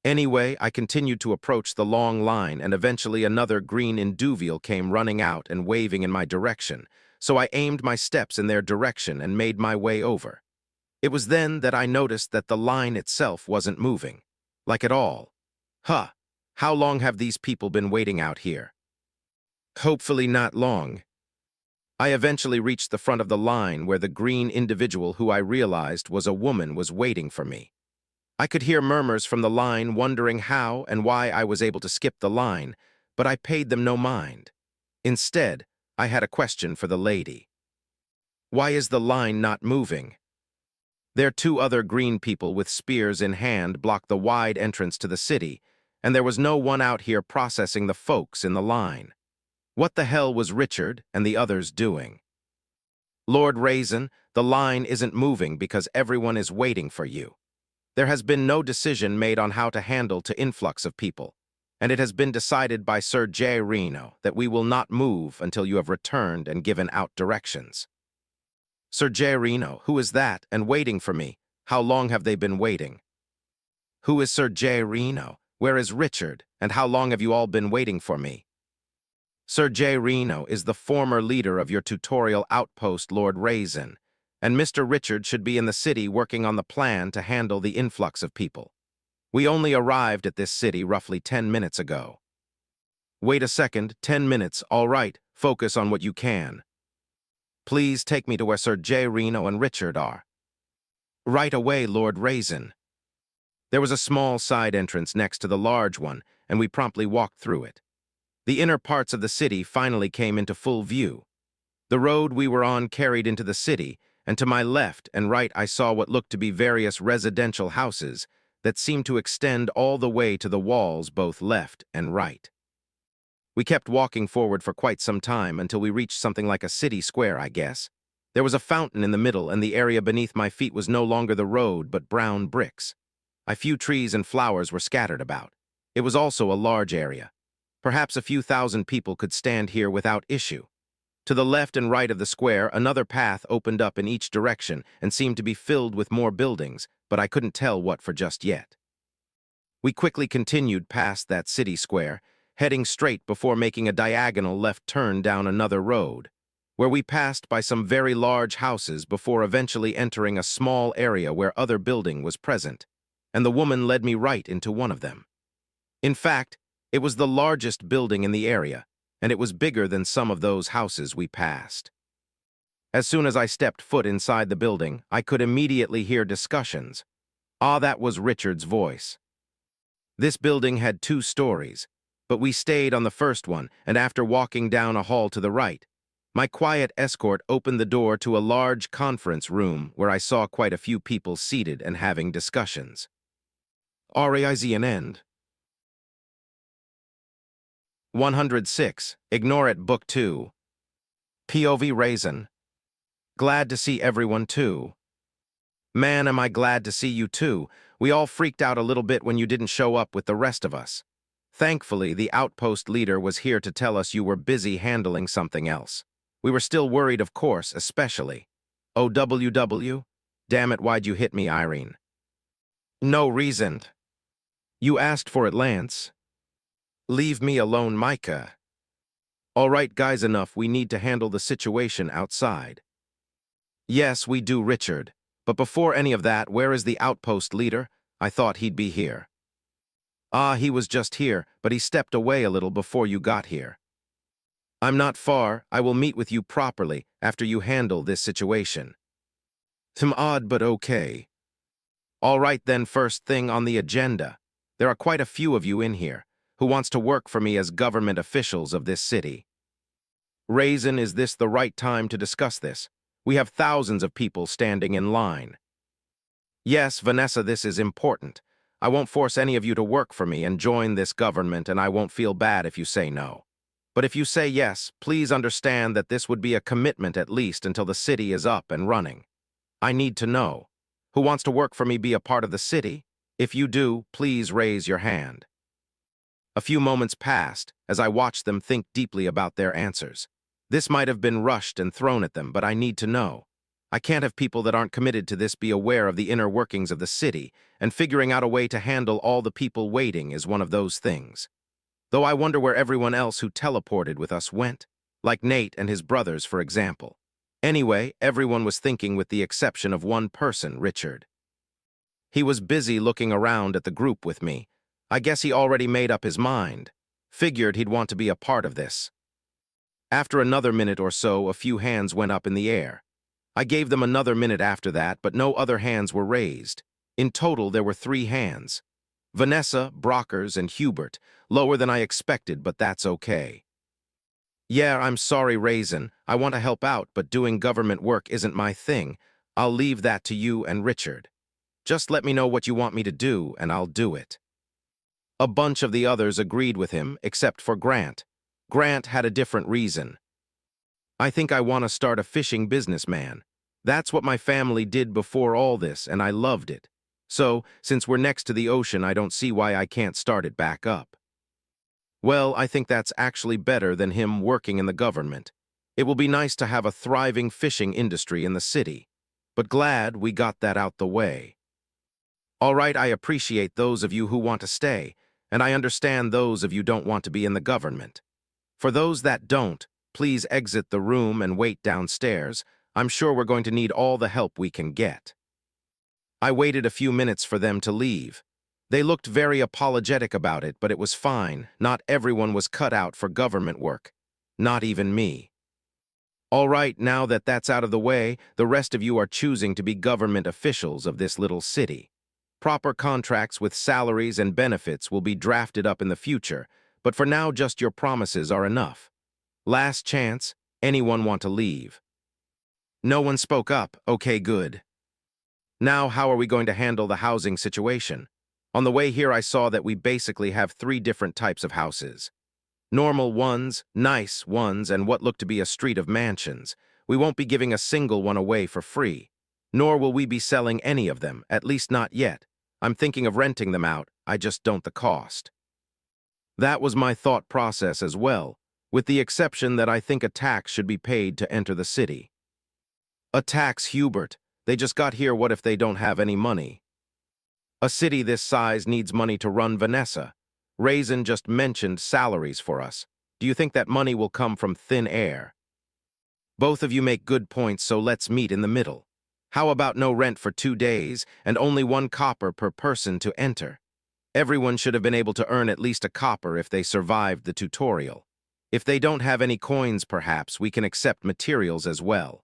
S1: Anyway, I continued to approach the long line, and eventually another green induvial came running out and waving in my direction, so I aimed my steps in their direction and made my way over. It was then that I noticed that the line itself wasn't moving. Like at all. Huh, how long have these people been waiting out here? Hopefully not long. I eventually reached the front of the line where the green individual who I realized was a woman was waiting for me. I could hear murmurs from the line wondering how and why I was able to skip the line, but I paid them no mind. Instead, I had a question for the lady. Why is the line not moving? Their two other green people with spears in hand blocked the wide entrance to the city, and there was no one out here processing the folks in the line. What the hell was Richard and the others doing? Lord Raizen, the line isn't moving because everyone is waiting for you. There has been no decision made on how to handle the influx of people, and it has been decided by Sir J. Reno that we will not move until you have returned and given out directions. Sir J. Reno, who is that, and waiting for me? How long have they been waiting? Who is Sir J. Reno? Where is Richard, and how long have you all been waiting for me? Sir J. Reno is the former leader of your tutorial outpost, Lord Raizen, and Mr. Richard should be in the city working on the plan to handle the influx of people. We only arrived at this city roughly 10 minutes ago. Wait a second, 10 minutes, all right, focus on what you can. Please take me to where Sir J. Reno and Richard are. Right away, Lord Raizen. There was a small side entrance next to the large one, and we promptly walked through it. The inner parts of the city finally came into full view. The road we were on carried into the city, and to my left and right I saw what looked to be various residential houses that seemed to extend all the way to the walls both left and right. We kept walking forward for quite some time until we reached something like a city square, I guess. There was a fountain in the middle, and the area beneath my feet was no longer the road but brown bricks. A few trees and flowers were scattered about. It was also a large area. Perhaps a few thousand people could stand here without issue. To the left and right of the square, another path opened up in each direction and seemed to be filled with more buildings, but I couldn't tell what for just yet. We quickly continued past that city square, heading straight before making a diagonal left turn down another road, where we passed by some very large houses before eventually entering a small area where other building was present, and the woman led me right into one of them. In fact, it was the largest building in the area, and it was bigger than some of those houses we passed. As soon as I stepped foot inside the building, I could immediately hear discussions. Ah, that was Richard's voice. This building had 2 stories, but we stayed on the first one, and after walking down a hall to the right, my quiet escort opened the door to a large conference room where I saw quite a few people seated and having discussions. Raizen end. 106. Ignore it, Book 2. POV Raizen. Glad to see everyone too. Man, am I glad to see you too. We all freaked out a little bit when you didn't show up with the rest of us. Thankfully, the outpost leader was here to tell us you were busy handling something else. We were still worried, of course, especially. OWW? Damn it, why'd you hit me, Irene? No reason. You asked for it, Lance. Leave me alone, Micah. All right, guys, enough. We need to handle the situation outside. Yes, we do, Richard. But before any of that, where is the outpost leader? I thought he'd be here. Ah, he was just here, but he stepped away a little before you got here. I'm not far. I will meet with you properly after you handle this situation. Odd, but okay. All right then, first thing on the agenda. There are quite a few of you in here who wants to work for me as government officials of this city. Raizen, is this the right time to discuss this? We have thousands of people standing in line. Yes, Vanessa, this is important. I won't force any of you to work for me and join this government, and I won't feel bad if you say no. But if you say yes, please understand that this would be a commitment at least until the city is up and running. I need to know. Who wants to work for me be a part of the city? If you do, please raise your hand. A few moments passed as I watched them think deeply about their answers. This might have been rushed and thrown at them, but I need to know. I can't have people that aren't committed to this be aware of the inner workings of the city, and figuring out a way to handle all the people waiting is one of those things. Though I wonder where everyone else who teleported with us went, like Nate and his brothers, for example. Anyway, everyone was thinking with the exception of one person, Richard. He was busy looking around at the group with me. I guess he already made up his mind. Figured he'd want to be a part of this. After another minute or so, a few hands went up in the air. I gave them another minute after that, but no other hands were raised. In total, there were 3 hands. Vanessa, Brockers, and Hubert, lower than I expected, but that's okay. Yeah, I'm sorry, Raizen. I want to help out, but doing government work isn't my thing. I'll leave that to you and Richard. Just let me know what you want me to do, and I'll do it. A bunch of the others agreed with him, except for Grant. Grant had a different reason. I think I want to start a fishing business, man. That's what my family did before all this, and I loved it. So, since we're next to the ocean, I don't see why I can't start it back up. Well, I think that's actually better than him working in the government. It will be nice to have a thriving fishing industry in the city. But glad we got that out the way. All right, I appreciate those of you who want to stay, and I understand those of you don't want to be in the government. For those that don't, please exit the room and wait downstairs. I'm sure we're going to need all the help we can get. I waited a few minutes for them to leave. They looked very apologetic about it, but it was fine. Not everyone was cut out for government work. Not even me. All right, now that that's out of the way, the rest of you are choosing to be government officials of this little city. Proper contracts with salaries and benefits will be drafted up in the future, but for now just your promises are enough. Last chance, anyone want to leave? No one spoke up. Okay, good. Now how are we going to handle the housing situation? On the way here I saw that we basically have 3 different types of houses. Normal ones, nice ones, and what look to be a street of mansions. We won't be giving a single one away for free. Nor will we be selling any of them, at least not yet. I'm thinking of renting them out, I just don't the cost. That was my thought process as well, with the exception that I think a tax should be paid to enter the city. A tax, Hubert. They just got here, what if they don't have any money? A city this size needs money to run, Vanessa. Raizen just mentioned salaries for us. Do you think that money will come from thin air? Both of you make good points, so let's meet in the middle. How about no rent for 2 days and only 1 copper per person to enter? Everyone should have been able to earn at least a copper if they survived the tutorial. If they don't have any coins, perhaps we can accept materials as well.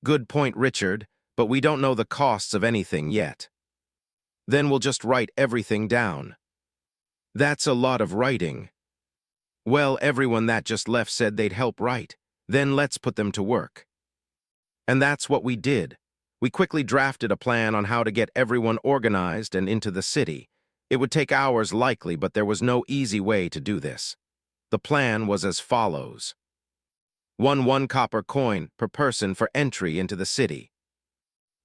S1: Good point, Richard, but we don't know the costs of anything yet. Then we'll just write everything down. That's a lot of writing. Well, everyone that just left said they'd help write. Then let's put them to work. And that's what we did. We quickly drafted a plan on how to get everyone organized and into the city. It would take hours likely, but there was no easy way to do this. The plan was as follows. 1 copper coin per person for entry into the city.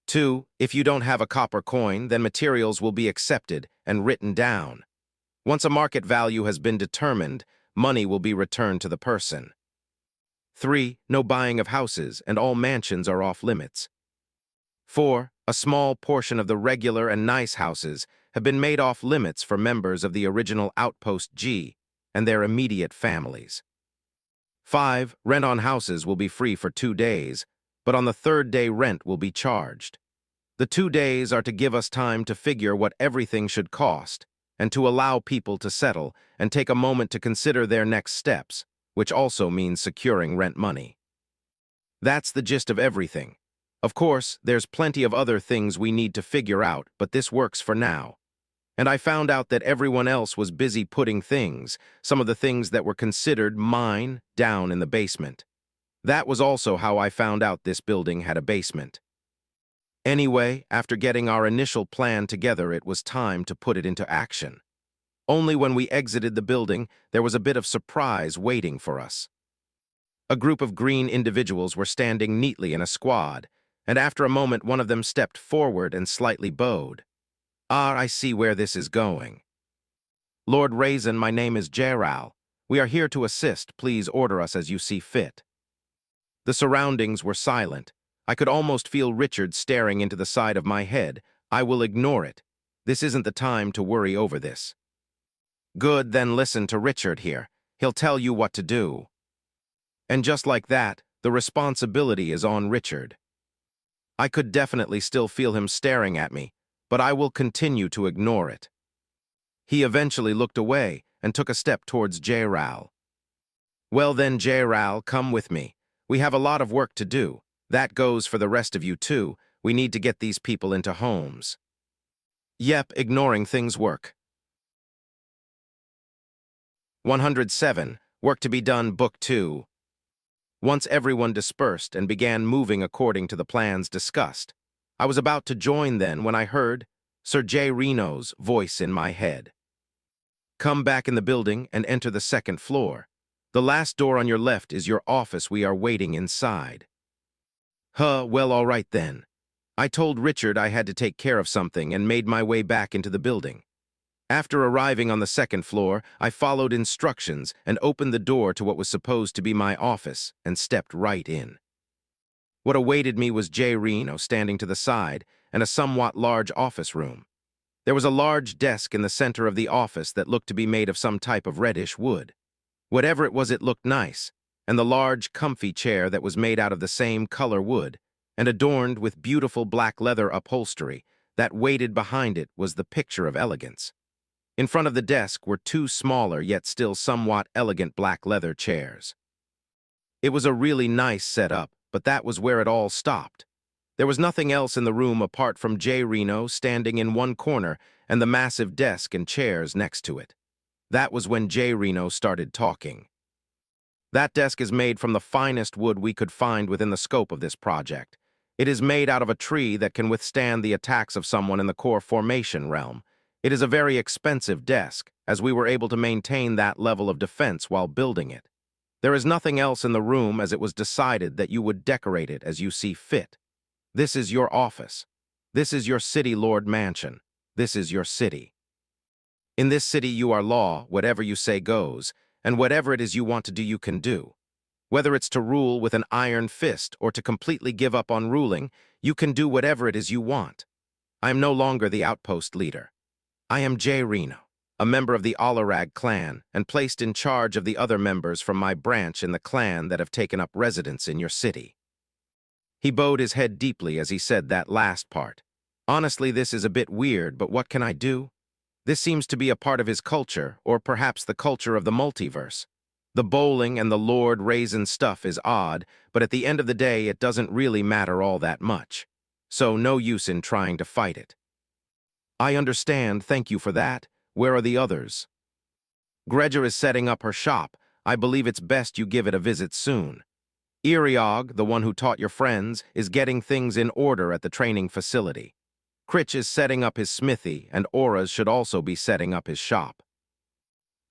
S1: 2, if you don't have a copper coin, then materials will be accepted and written down. Once a market value has been determined, money will be returned to the person. 3, no buying of houses, and all mansions are off limits. 4, a small portion of the regular and nice houses have been made off limits for members of the original Outpost G and their immediate families. 5, rent on houses will be free for 2 days, but on the 3rd day rent will be charged. The 2 days are to give us time to figure what everything should cost, and to allow people to settle and take a moment to consider their next steps, which also means securing rent money. That's the gist of everything. Of course, there's plenty of other things we need to figure out, but this works for now. And I found out that everyone else was busy putting things, some of the things that were considered mine, down in the basement. That was also how I found out this building had a basement. Anyway, after getting our initial plan together, it was time to put it into action. Only when we exited the building, there was a bit of surprise waiting for us. A group of green individuals were standing neatly in a squad, and after a moment one of them stepped forward and slightly bowed. Ah, I see where this is going. Lord Raizen, my name is Jeral. We are here to assist. Please order us as you see fit. The surroundings were silent. I could almost feel Richard staring into the side of my head. I will ignore it. This isn't the time to worry over this. Good, then listen to Richard here. He'll tell you what to do. And just like that, the responsibility is on Richard. I could definitely still feel him staring at me, but I will continue to ignore it. He eventually looked away and took a step towards J-Ral. Well then, J-Ral, come with me. We have a lot of work to do. That goes for the rest of you too. We need to get these people into homes. Yep, ignoring things work. 107. Work to be done, Book 2. Once everyone dispersed and began moving according to the plans discussed, I was about to join then when I heard Sir J. Reno's voice in my head. Come back in the building and enter the second floor. The last door on your left is your office. We are waiting inside. Well, all right then. I told Richard I had to take care of something and made my way back into the building. After arriving on the second floor, I followed instructions and opened the door to what was supposed to be my office and stepped right in. What awaited me was J. Reno standing to the side and a somewhat large office room. There was a large desk in the center of the office that looked to be made of some type of reddish wood. Whatever it was, it looked nice, and the large, comfy chair that was made out of the same color wood and adorned with beautiful black leather upholstery that waited behind it was the picture of elegance. In front of the desk were two smaller yet still somewhat elegant black leather chairs. It was a really nice setup, but that was where it all stopped. There was nothing else in the room apart from J. Reno standing in one corner and the massive desk and chairs next to it. That was when J. Reno started talking. That desk is made from the finest wood we could find within the scope of this project. It is made out of a tree that can withstand the attacks of someone in the core formation realm. It is a very expensive desk, as we were able to maintain that level of defense while building it. There is nothing else in the room, as it was decided that you would decorate it as you see fit. This is your office. This is your city lord mansion. This is your city. In this city you are law, whatever you say goes, and whatever it is you want to do you can do. Whether it's to rule with an iron fist or to completely give up on ruling, you can do whatever it is you want. I am no longer the Outpost leader. I am J. Reno, a member of the Alarag clan, and placed in charge of the other members from my branch in the clan that have taken up residence in your city. He bowed his head deeply as he said that last part. Honestly, this is a bit weird, but what can I do? This seems to be a part of his culture, or perhaps the culture of the multiverse. The bowling and the Lord Raizen stuff is odd, but at the end of the day it doesn't really matter all that much. So no use in trying to fight it. I understand, thank you for that. Where are the others? Gregor is setting up her shop. I believe it's best you give it a visit soon. Iriog, the one who taught your friends, is getting things in order at the training facility. Critch is setting up his smithy, and Auras should also be setting up his shop.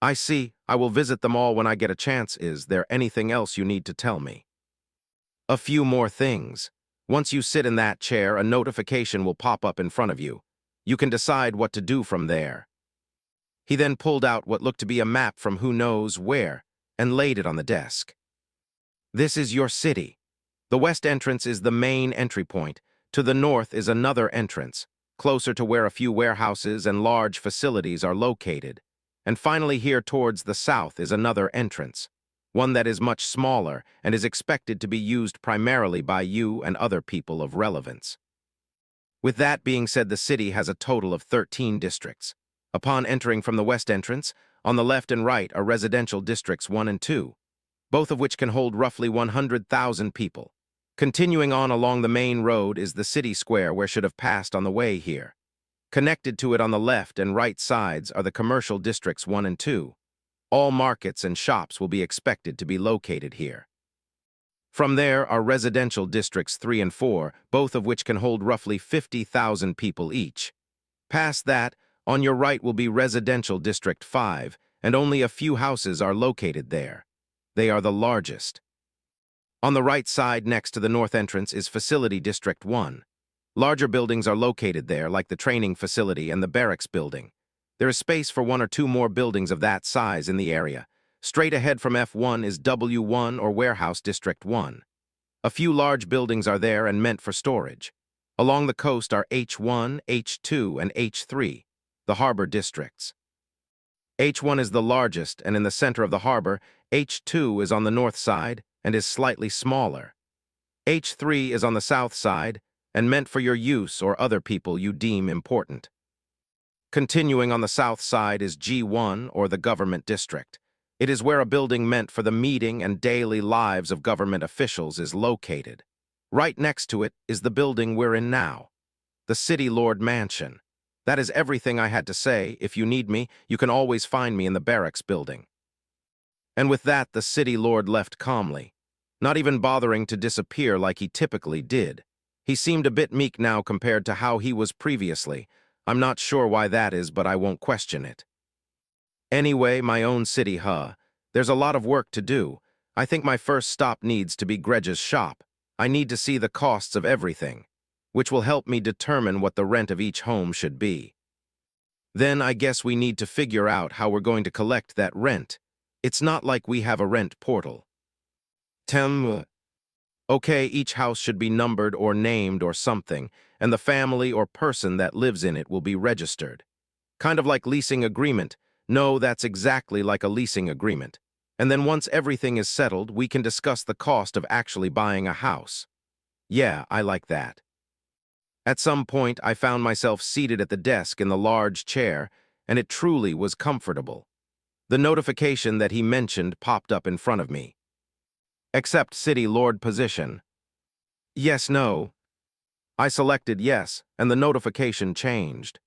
S1: I see. I will visit them all when I get a chance. Is there anything else you need to tell me? A few more things. Once you sit in that chair, a notification will pop up in front of you. You can decide what to do from there. He then pulled out what looked to be a map from who knows where and laid it on the desk. This is your city. The west entrance is the main entry point. To the north is another entrance, closer to where a few warehouses and large facilities are located. And finally here towards the south is another entrance, one that is much smaller and is expected to be used primarily by you and other people of relevance. With that being said, the city has a total of 13 districts. Upon entering from the west entrance, on the left and right are residential districts 1 and 2, both of which can hold roughly 100,000 people. Continuing on along the main road is the city square where should have passed on the way here. Connected to it on the left and right sides are the commercial districts 1 and 2. All markets and shops will be expected to be located here. From there are residential districts 3 and 4, both of which can hold roughly 50,000 people each. Past that, on your right will be residential district 5, and only a few houses are located there. They are the largest. On the right side next to the north entrance is facility district 1. Larger buildings are located there, like the training facility and the barracks building. There is space for 1 or 2 more buildings of that size in the area. Straight ahead from F1 is W1 or Warehouse District 1. A few large buildings are there and meant for storage. Along the coast are H1, H2, and H3, the harbor districts. H1 is the largest, and in the center of the harbor, H2 is on the north side and is slightly smaller. H3 is on the south side and meant for your use or other people you deem important. Continuing on the south side is G1, or the government district. It is where a building meant for the meeting and daily lives of government officials is located. Right next to it is the building we're in now, the City Lord Mansion. That is everything I had to say. If you need me, you can always find me in the barracks building. And with that, the City Lord left calmly, not even bothering to disappear like he typically did. He seemed a bit meek now compared to how he was previously. I'm not sure why that is, but I won't question it. Anyway, my own city, There's a lot of work to do. I think my first stop needs to be Greg's shop. I need to see the costs of everything, which will help me determine what the rent of each home should be. Then I guess we need to figure out how we're going to collect that rent. It's not like we have a rent portal. Okay, each house should be numbered or named or something, and the family or person that lives in it will be registered. Kind of like leasing agreement. No, that's exactly like a leasing agreement. And then once everything is settled, we can discuss the cost of actually buying a house. Yeah, I like that. At some point, I found myself seated at the desk in the large chair, and it truly was comfortable. The notification that he mentioned popped up in front of me. Accept City Lord position. Yes, no. I selected yes, and the notification changed.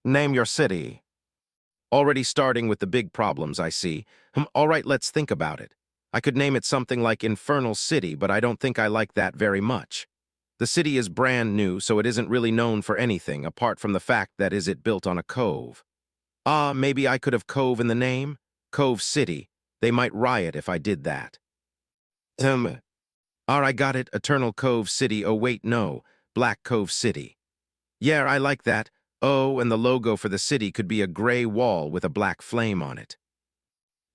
S1: Name your city. Already starting with the big problems, I see. All right, let's think about it. I could name it something like Infernal City, but I don't think I like that very much. The city is brand new, so it isn't really known for anything, apart from the fact that is it built on a cove. Maybe I could have Cove in the name? Cove City. They might riot if I did that. I got it, Eternal Cove City. Oh wait, no, Black Cove City. Yeah, I like that. Oh, and the logo for the city could be a gray wall with a black flame on it.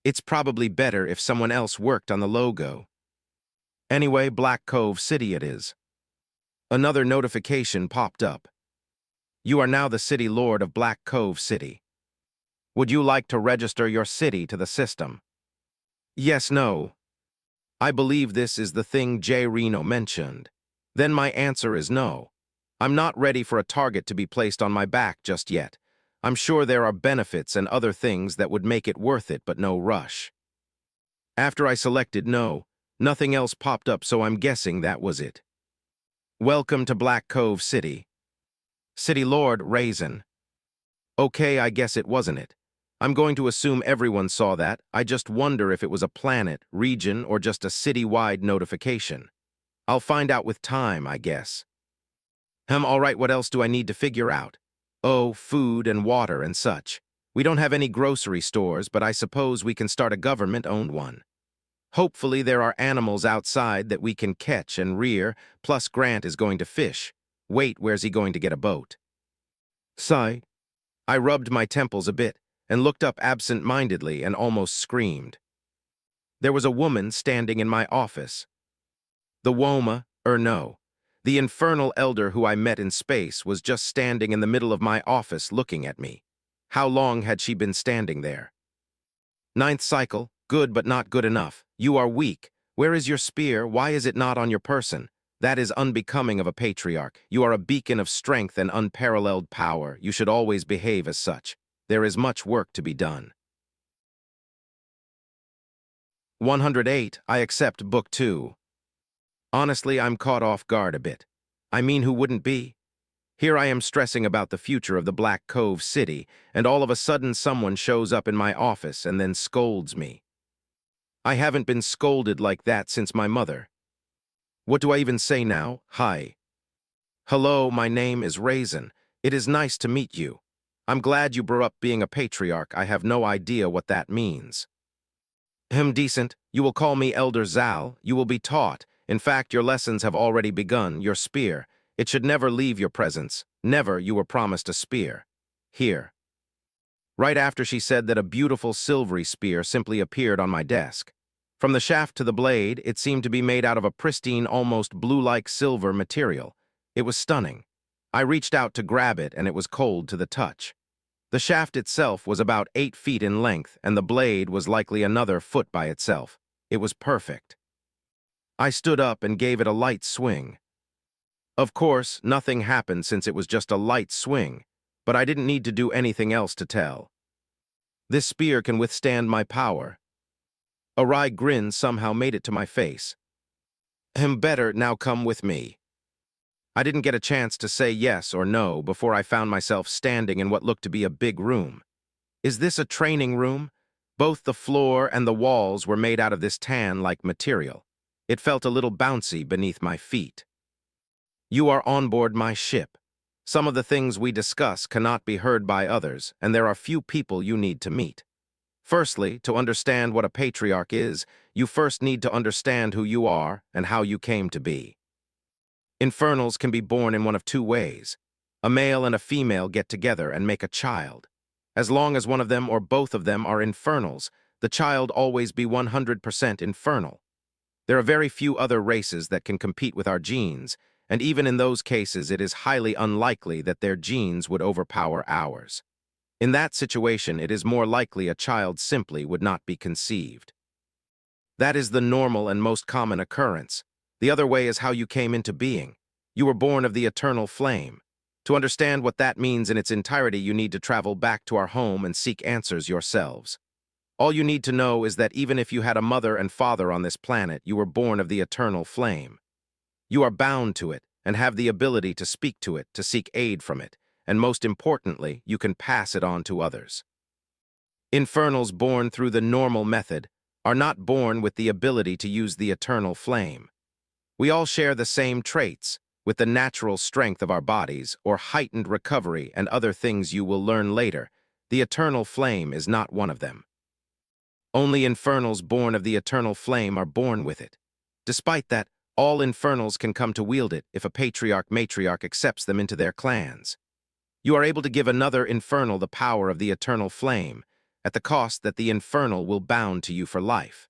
S1: It's probably better if someone else worked on the logo. Anyway, Black Cove City it is. Another notification popped up. You are now the City Lord of Black Cove City. Would you like to register your city to the system? Yes, no. I believe this is the thing J. Reno mentioned. Then my answer is no. I'm not ready for a target to be placed on my back just yet. I'm sure there are benefits and other things that would make it worth it, but no rush. After I selected no, nothing else popped up, so I'm guessing that was it. Welcome to Black Cove City. City Lord Raizen. Okay, I guess it wasn't it. I'm going to assume everyone saw that. I just wonder if it was a planet, region, or just a city-wide notification. I'll find out with time, I guess. All right, what else do I need to figure out? Oh, food and water and such. We don't have any grocery stores, but I suppose we can start a government-owned one. Hopefully there are animals outside that we can catch and rear, plus Grant is going to fish. Wait, where's he going to get a boat? Sigh. I rubbed my temples a bit and looked up absent-mindedly and almost screamed. There was a woman standing in my office. The no. The infernal elder who I met in space was just standing in the middle of my office looking at me. How long had she been standing there? Ninth cycle, good but not good enough. You are weak. Where is your spear? Why is it not on your person? That is unbecoming of a patriarch. You are a beacon of strength and unparalleled power. You should always behave as such. There is much work to be done. 108. I accept Book 2. Honestly, I'm caught off guard a bit. I mean, who wouldn't be? Here I am stressing about the future of the Black Cove City, and all of a sudden someone shows up in my office and then scolds me. I haven't been scolded like that since my mother. What do I even say now? Hi. Hello, my name is Raizen. It is nice to meet you. I'm glad you brought up being a patriarch. I have no idea what that means. Decent. You will call me Elder Zal. You will be taught. In fact, your lessons have already begun. Your spear. It should never leave your presence. Never. You were promised a spear. Here. Right after she said that, a beautiful silvery spear simply appeared on my desk. From the shaft to the blade, it seemed to be made out of a pristine, almost blue-like silver material. It was stunning. I reached out to grab it, and it was cold to the touch. The shaft itself was about 8 feet in length, and the blade was likely another foot by itself. It was perfect. I stood up and gave it a light swing. Of course, nothing happened since it was just a light swing, but I didn't need to do anything else to tell. This spear can withstand my power. A wry grin somehow made it to my face. Better now come with me. I didn't get a chance to say yes or no before I found myself standing in what looked to be a big room. Is this a training room? Both the floor and the walls were made out of this tan-like material. It felt a little bouncy beneath my feet. You are on board my ship. Some of the things we discuss cannot be heard by others, and there are few people you need to meet. Firstly, to understand what a patriarch is, you first need to understand who you are and how you came to be. Infernals can be born in one of two ways. A male and a female get together and make a child. As long as one of them or both of them are infernals, the child always be 100% infernal. There are very few other races that can compete with our genes, and even in those cases it is highly unlikely that their genes would overpower ours. In that situation, it is more likely a child simply would not be conceived. That is the normal and most common occurrence. The other way is how you came into being. You were born of the eternal flame. To understand what that means in its entirety, you need to travel back to our home and seek answers yourselves. All you need to know is that even if you had a mother and father on this planet, you were born of the eternal flame. You are bound to it and have the ability to speak to it, to seek aid from it, and most importantly, you can pass it on to others. Infernals born through the normal method are not born with the ability to use the eternal flame. We all share the same traits, with the natural strength of our bodies, or heightened recovery and other things you will learn later. The eternal flame is not one of them. Only infernals born of the eternal flame are born with it. Despite that, all infernals can come to wield it if a patriarch-matriarch accepts them into their clans. You are able to give another infernal the power of the eternal flame, at the cost that the infernal will bound to you for life.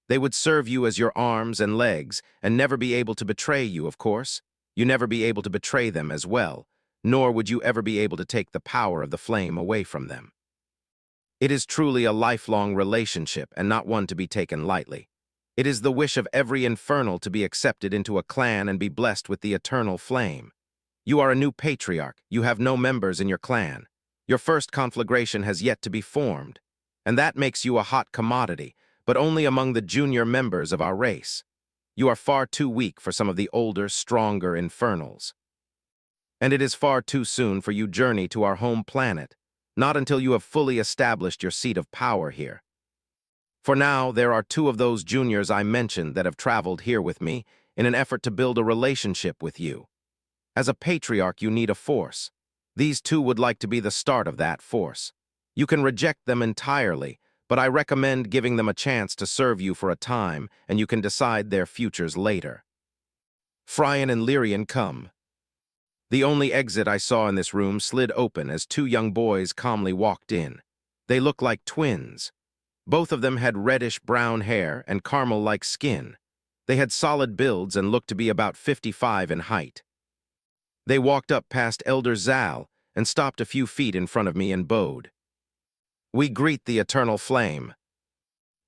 S1: They would serve you as your arms and legs, and never be able to betray you, of course. You never be able to betray them as well, nor would you ever be able to take the power of the flame away from them. It is truly a lifelong relationship and not one to be taken lightly. It is the wish of every infernal to be accepted into a clan and be blessed with the eternal flame. You are a new patriarch. You have no members in your clan. Your first conflagration has yet to be formed, and that makes you a hot commodity, but only among the junior members of our race. You are far too weak for some of the older, stronger infernals. And it is far too soon for you to journey to our home planet, not until you have fully established your seat of power here. For now, there are two of those juniors I mentioned that have traveled here with me in an effort to build a relationship with you. As a patriarch, you need a force. These two would like to be the start of that force. You can reject them entirely, but I recommend giving them a chance to serve you for a time, and you can decide their futures later. Frian and Lyrian come. The only exit I saw in this room slid open as two young boys calmly walked in. They looked like twins. Both of them had reddish-brown hair and caramel-like skin. They had solid builds and looked to be about 55 in height. They walked up past Elder Zal and stopped a few feet in front of me and bowed. We greet the eternal flame.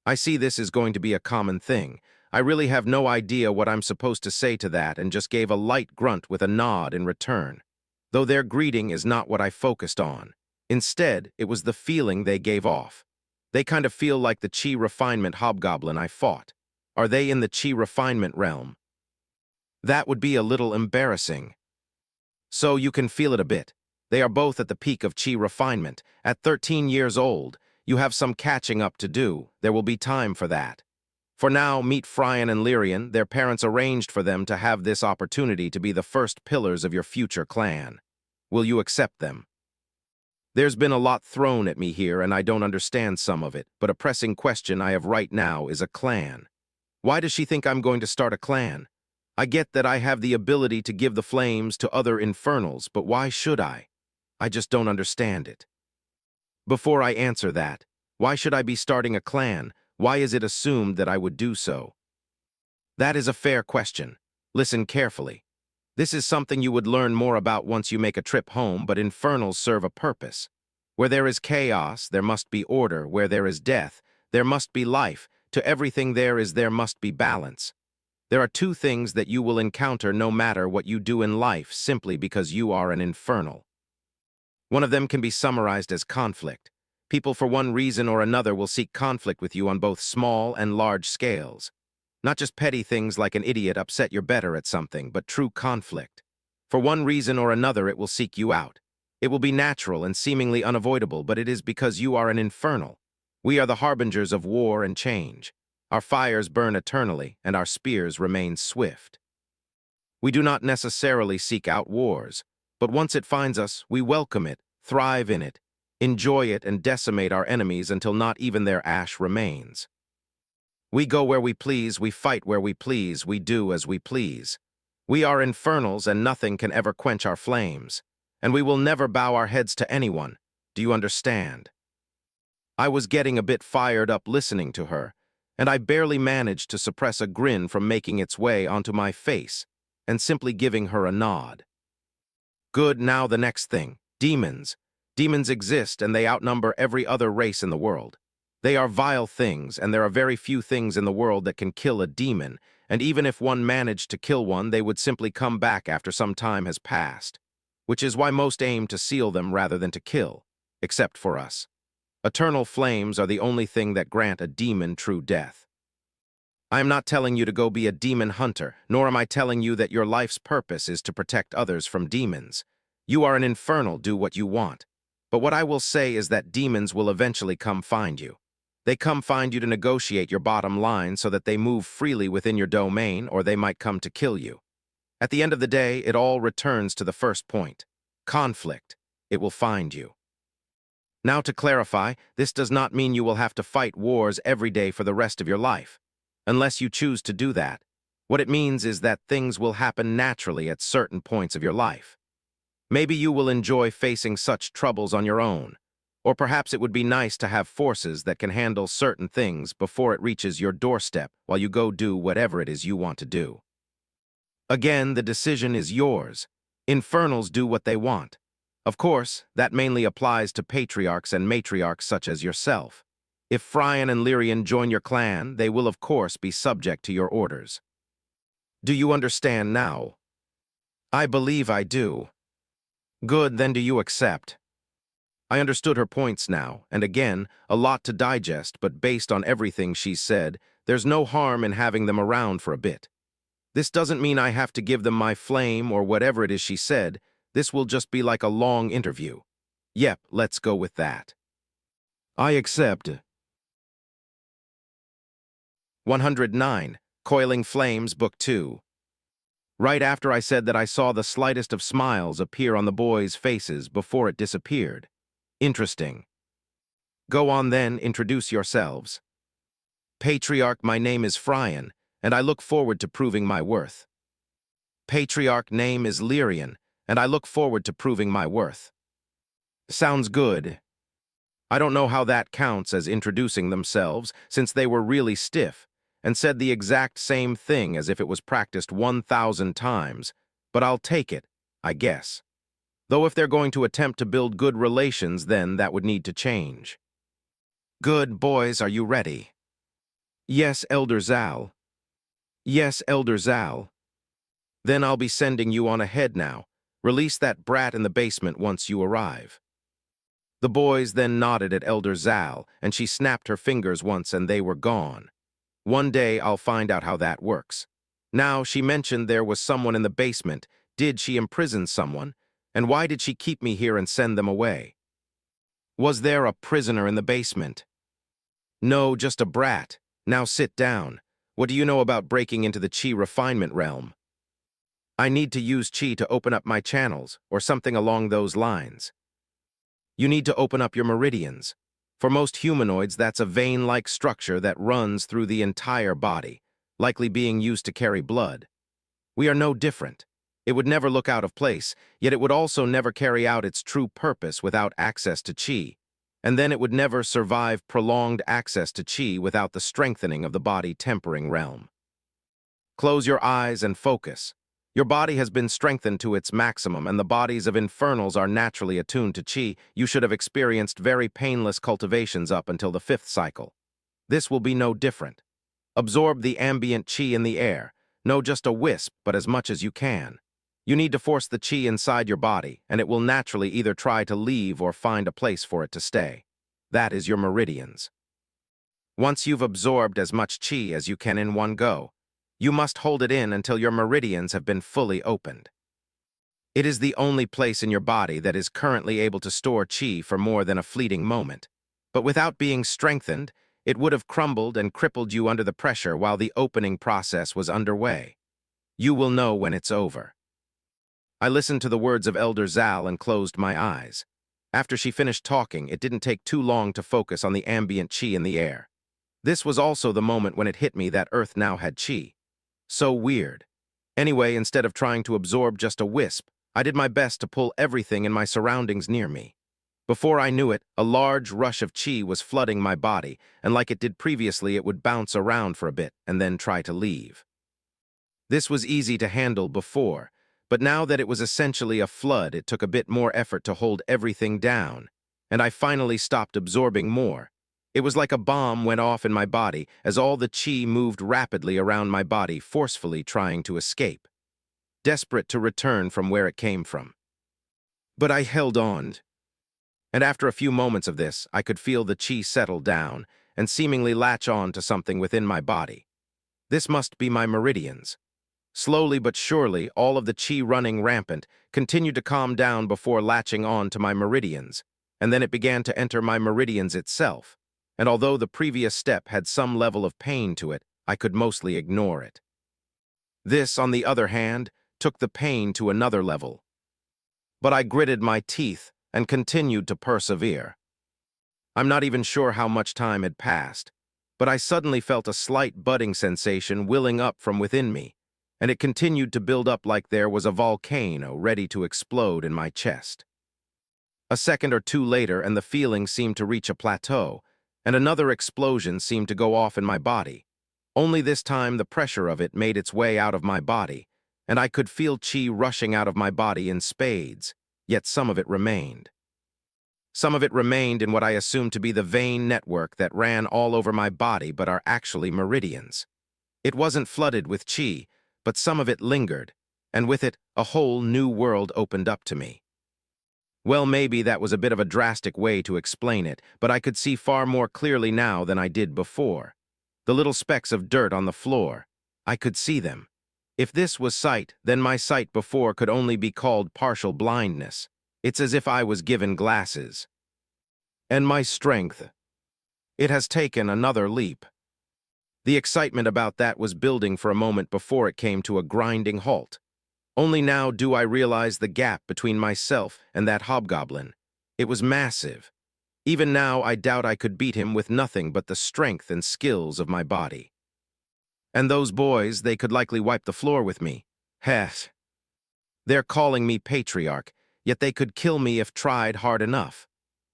S1: I see this is going to be a common thing. I really have no idea what I'm supposed to say to that and just gave a light grunt with a nod in return. Though their greeting is not what I focused on. Instead, it was the feeling they gave off. They kind of feel like the chi refinement hobgoblin I fought. Are they in the chi refinement realm? That would be a little embarrassing. So you can feel it a bit. They are both at the peak of chi refinement. At 13 years old, you have some catching up to do. There will be time for that. For now, meet Frian and Lyrian. Their parents arranged for them to have this opportunity to be the first pillars of your future clan. Will you accept them? There's been a lot thrown at me here, and I don't understand some of it, but a pressing question I have right now is a clan. Why does she think I'm going to start a clan? I get that I have the ability to give the flames to other infernals, but why should I? I just don't understand it. Before I answer that, why should I be starting a clan? Why is it assumed that I would do so? That is a fair question. Listen carefully. This is something you would learn more about once you make a trip home, but infernals serve a purpose. Where there is chaos, there must be order. Where there is death, there must be life. To everything there must be balance. There are two things that you will encounter no matter what you do in life simply because you are an infernal. One of them can be summarized as conflict. People for one reason or another will seek conflict with you on both small and large scales. Not just petty things like an idiot upset you're better at something, but true conflict. For one reason or another, it will seek you out. It will be natural and seemingly unavoidable, but it is because you are an infernal. We are the harbingers of war and change. Our fires burn eternally, and our spears remain swift. We do not necessarily seek out wars, but once it finds us, we welcome it, thrive in it, enjoy it, and decimate our enemies until not even their ash remains. We go where we please, we fight where we please, we do as we please. We are infernals, and nothing can ever quench our flames. And we will never bow our heads to anyone. Do you understand? I was getting a bit fired up listening to her, and I barely managed to suppress a grin from making its way onto my face, and simply giving her a nod. Good, now the next thing. Demons. Demons exist, and they outnumber every other race in the world. They are vile things, and there are very few things in the world that can kill a demon, and even if one managed to kill one, they would simply come back after some time has passed, which is why most aim to seal them rather than to kill, except for us. Eternal flames are the only thing that grant a demon true death. I am not telling you to go be a demon hunter, nor am I telling you that your life's purpose is to protect others from demons. You are an infernal, do what you want. But what I will say is that demons will eventually come find you. They come find you to negotiate your bottom line so that they move freely within your domain, or they might come to kill you. At the end of the day, it all returns to the first point. Conflict. It will find you. Now to clarify, this does not mean you will have to fight wars every day for the rest of your life. Unless you choose to do that. What it means is that things will happen naturally at certain points of your life. Maybe you will enjoy facing such troubles on your own. Or perhaps it would be nice to have forces that can handle certain things before it reaches your doorstep while you go do whatever it is you want to do. Again, the decision is yours. Infernals do what they want. Of course, that mainly applies to patriarchs and matriarchs such as yourself. If Phrian and Lyrian join your clan, they will of course be subject to your orders. Do you understand now? I believe I do. Good, then do you accept? I understood her points now, and again, a lot to digest, but based on everything she said, there's no harm in having them around for a bit. This doesn't mean I have to give them my flame or whatever it is she said. This will just be like a long interview. Yep, let's go with that. I accept. 109. Coiling Flames, Book 2. Right after I said that, I saw the slightest of smiles appear on the boys' faces before it disappeared. Interesting. Go on then, introduce yourselves. Patriarch, my name is Phrian, and I look forward to proving my worth. Patriarch, name is Lyrian, and I look forward to proving my worth. Sounds good. I don't know how that counts as introducing themselves, since they were really stiff, and said the exact same thing as if it was practiced 1,000 times, but I'll take it, I guess. Though if they're going to attempt to build good relations, then that would need to change. Good, boys, are you ready? Yes, Elder Zal. Yes, Elder Zal. Then I'll be sending you on ahead now. Release that brat in the basement once you arrive. The boys then nodded at Elder Zal, and she snapped her fingers once and they were gone. One day I'll find out how that works. Now, she mentioned there was someone in the basement. Did she imprison someone? And why did she keep me here and send them away? Was there a prisoner in the basement? No, just a brat. Now sit down. What do you know about breaking into the Chi refinement realm? I need to use Chi to open up my channels, or something along those lines. You need to open up your meridians. For most humanoids, that's a vein-like structure that runs through the entire body, likely being used to carry blood. We are no different. It would never look out of place, yet it would also never carry out its true purpose without access to Chi. and then it would never survive prolonged access to chi without the strengthening of the body tempering realm. Close your eyes and focus. Your body has been strengthened to its maximum, and the bodies of infernals are naturally attuned to chi. You should have experienced very painless cultivations up until the 5th cycle. This will be no different. Absorb the ambient chi in the air. No just a wisp, but as much as you can. You need to force the chi inside your body, and it will naturally either try to leave or find a place for it to stay. That is your meridians. Once you've absorbed as much chi as you can in one go, you must hold it in until your meridians have been fully opened. It is the only place in your body that is currently able to store chi for more than a fleeting moment. But without being strengthened, it would have crumbled and crippled you under the pressure while the opening process was underway. You will know when it's over. I listened to the words of Elder Zal and closed my eyes. After she finished talking, it didn't take too long to focus on the ambient chi in the air. This was also the moment when it hit me that Earth now had chi. So weird. Anyway, instead of trying to absorb just a wisp, I did my best to pull everything in my surroundings near me. Before I knew it, a large rush of chi was flooding my body, and like it did previously, it would bounce around for a bit and then try to leave. This was easy to handle before, but now that it was essentially a flood, it took a bit more effort to hold everything down, and I finally stopped absorbing more. It was like a bomb went off in my body as all the chi moved rapidly around my body, forcefully trying to escape, desperate to return from where it came from. But I held on, and after a few moments of this, I could feel the chi settle down and seemingly latch on to something within my body. This must be my meridians. Slowly but surely, all of the chi running rampant continued to calm down before latching on to my meridians, and then it began to enter my meridians itself. And although the previous step had some level of pain to it, I could mostly ignore it. This, on the other hand, took the pain to another level. But I gritted my teeth and continued to persevere. I'm not even sure how much time had passed, but I suddenly felt a slight budding sensation welling up from within me, and it continued to build up like there was a volcano ready to explode in my chest. A second or two later, and the feeling seemed to reach a plateau, and another explosion seemed to go off in my body. Only this time the pressure of it made its way out of my body, and I could feel chi rushing out of my body in spades, yet some of it remained. Some of it remained in what I assumed to be the vein network that ran all over my body but are actually meridians. It wasn't flooded with chi, but some of it lingered, and with it, a whole new world opened up to me. Well, maybe that was a bit of a drastic way to explain it, but I could see far more clearly now than I did before. The little specks of dirt on the floor, I could see them. If this was sight, then my sight before could only be called partial blindness. It's as if I was given glasses. And my strength. It has taken another leap. The excitement about that was building for a moment before it came to a grinding halt. Only now do I realize the gap between myself and that hobgoblin. It was massive. Even now, I doubt I could beat him with nothing but the strength and skills of my body. And those boys, they could likely wipe the floor with me. Heh. They're calling me patriarch, yet they could kill me if tried hard enough.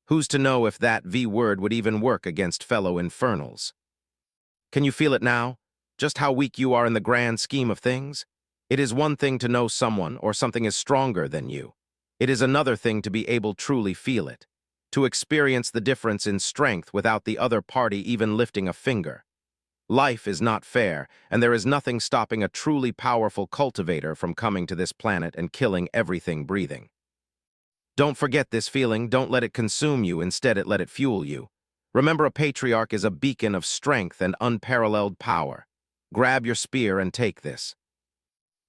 S1: Who's to know if that V-word would even work against fellow infernals? Can you feel it now? Just how weak you are in the grand scheme of things? It is one thing to know someone or something is stronger than you. It is another thing to be able truly feel it, to experience the difference in strength without the other party even lifting a finger. Life is not fair, and there is nothing stopping a truly powerful cultivator from coming to this planet and killing everything breathing. Don't forget this feeling, don't let it consume you, instead let it fuel you. Remember, a patriarch is a beacon of strength and unparalleled power. Grab your spear and take this.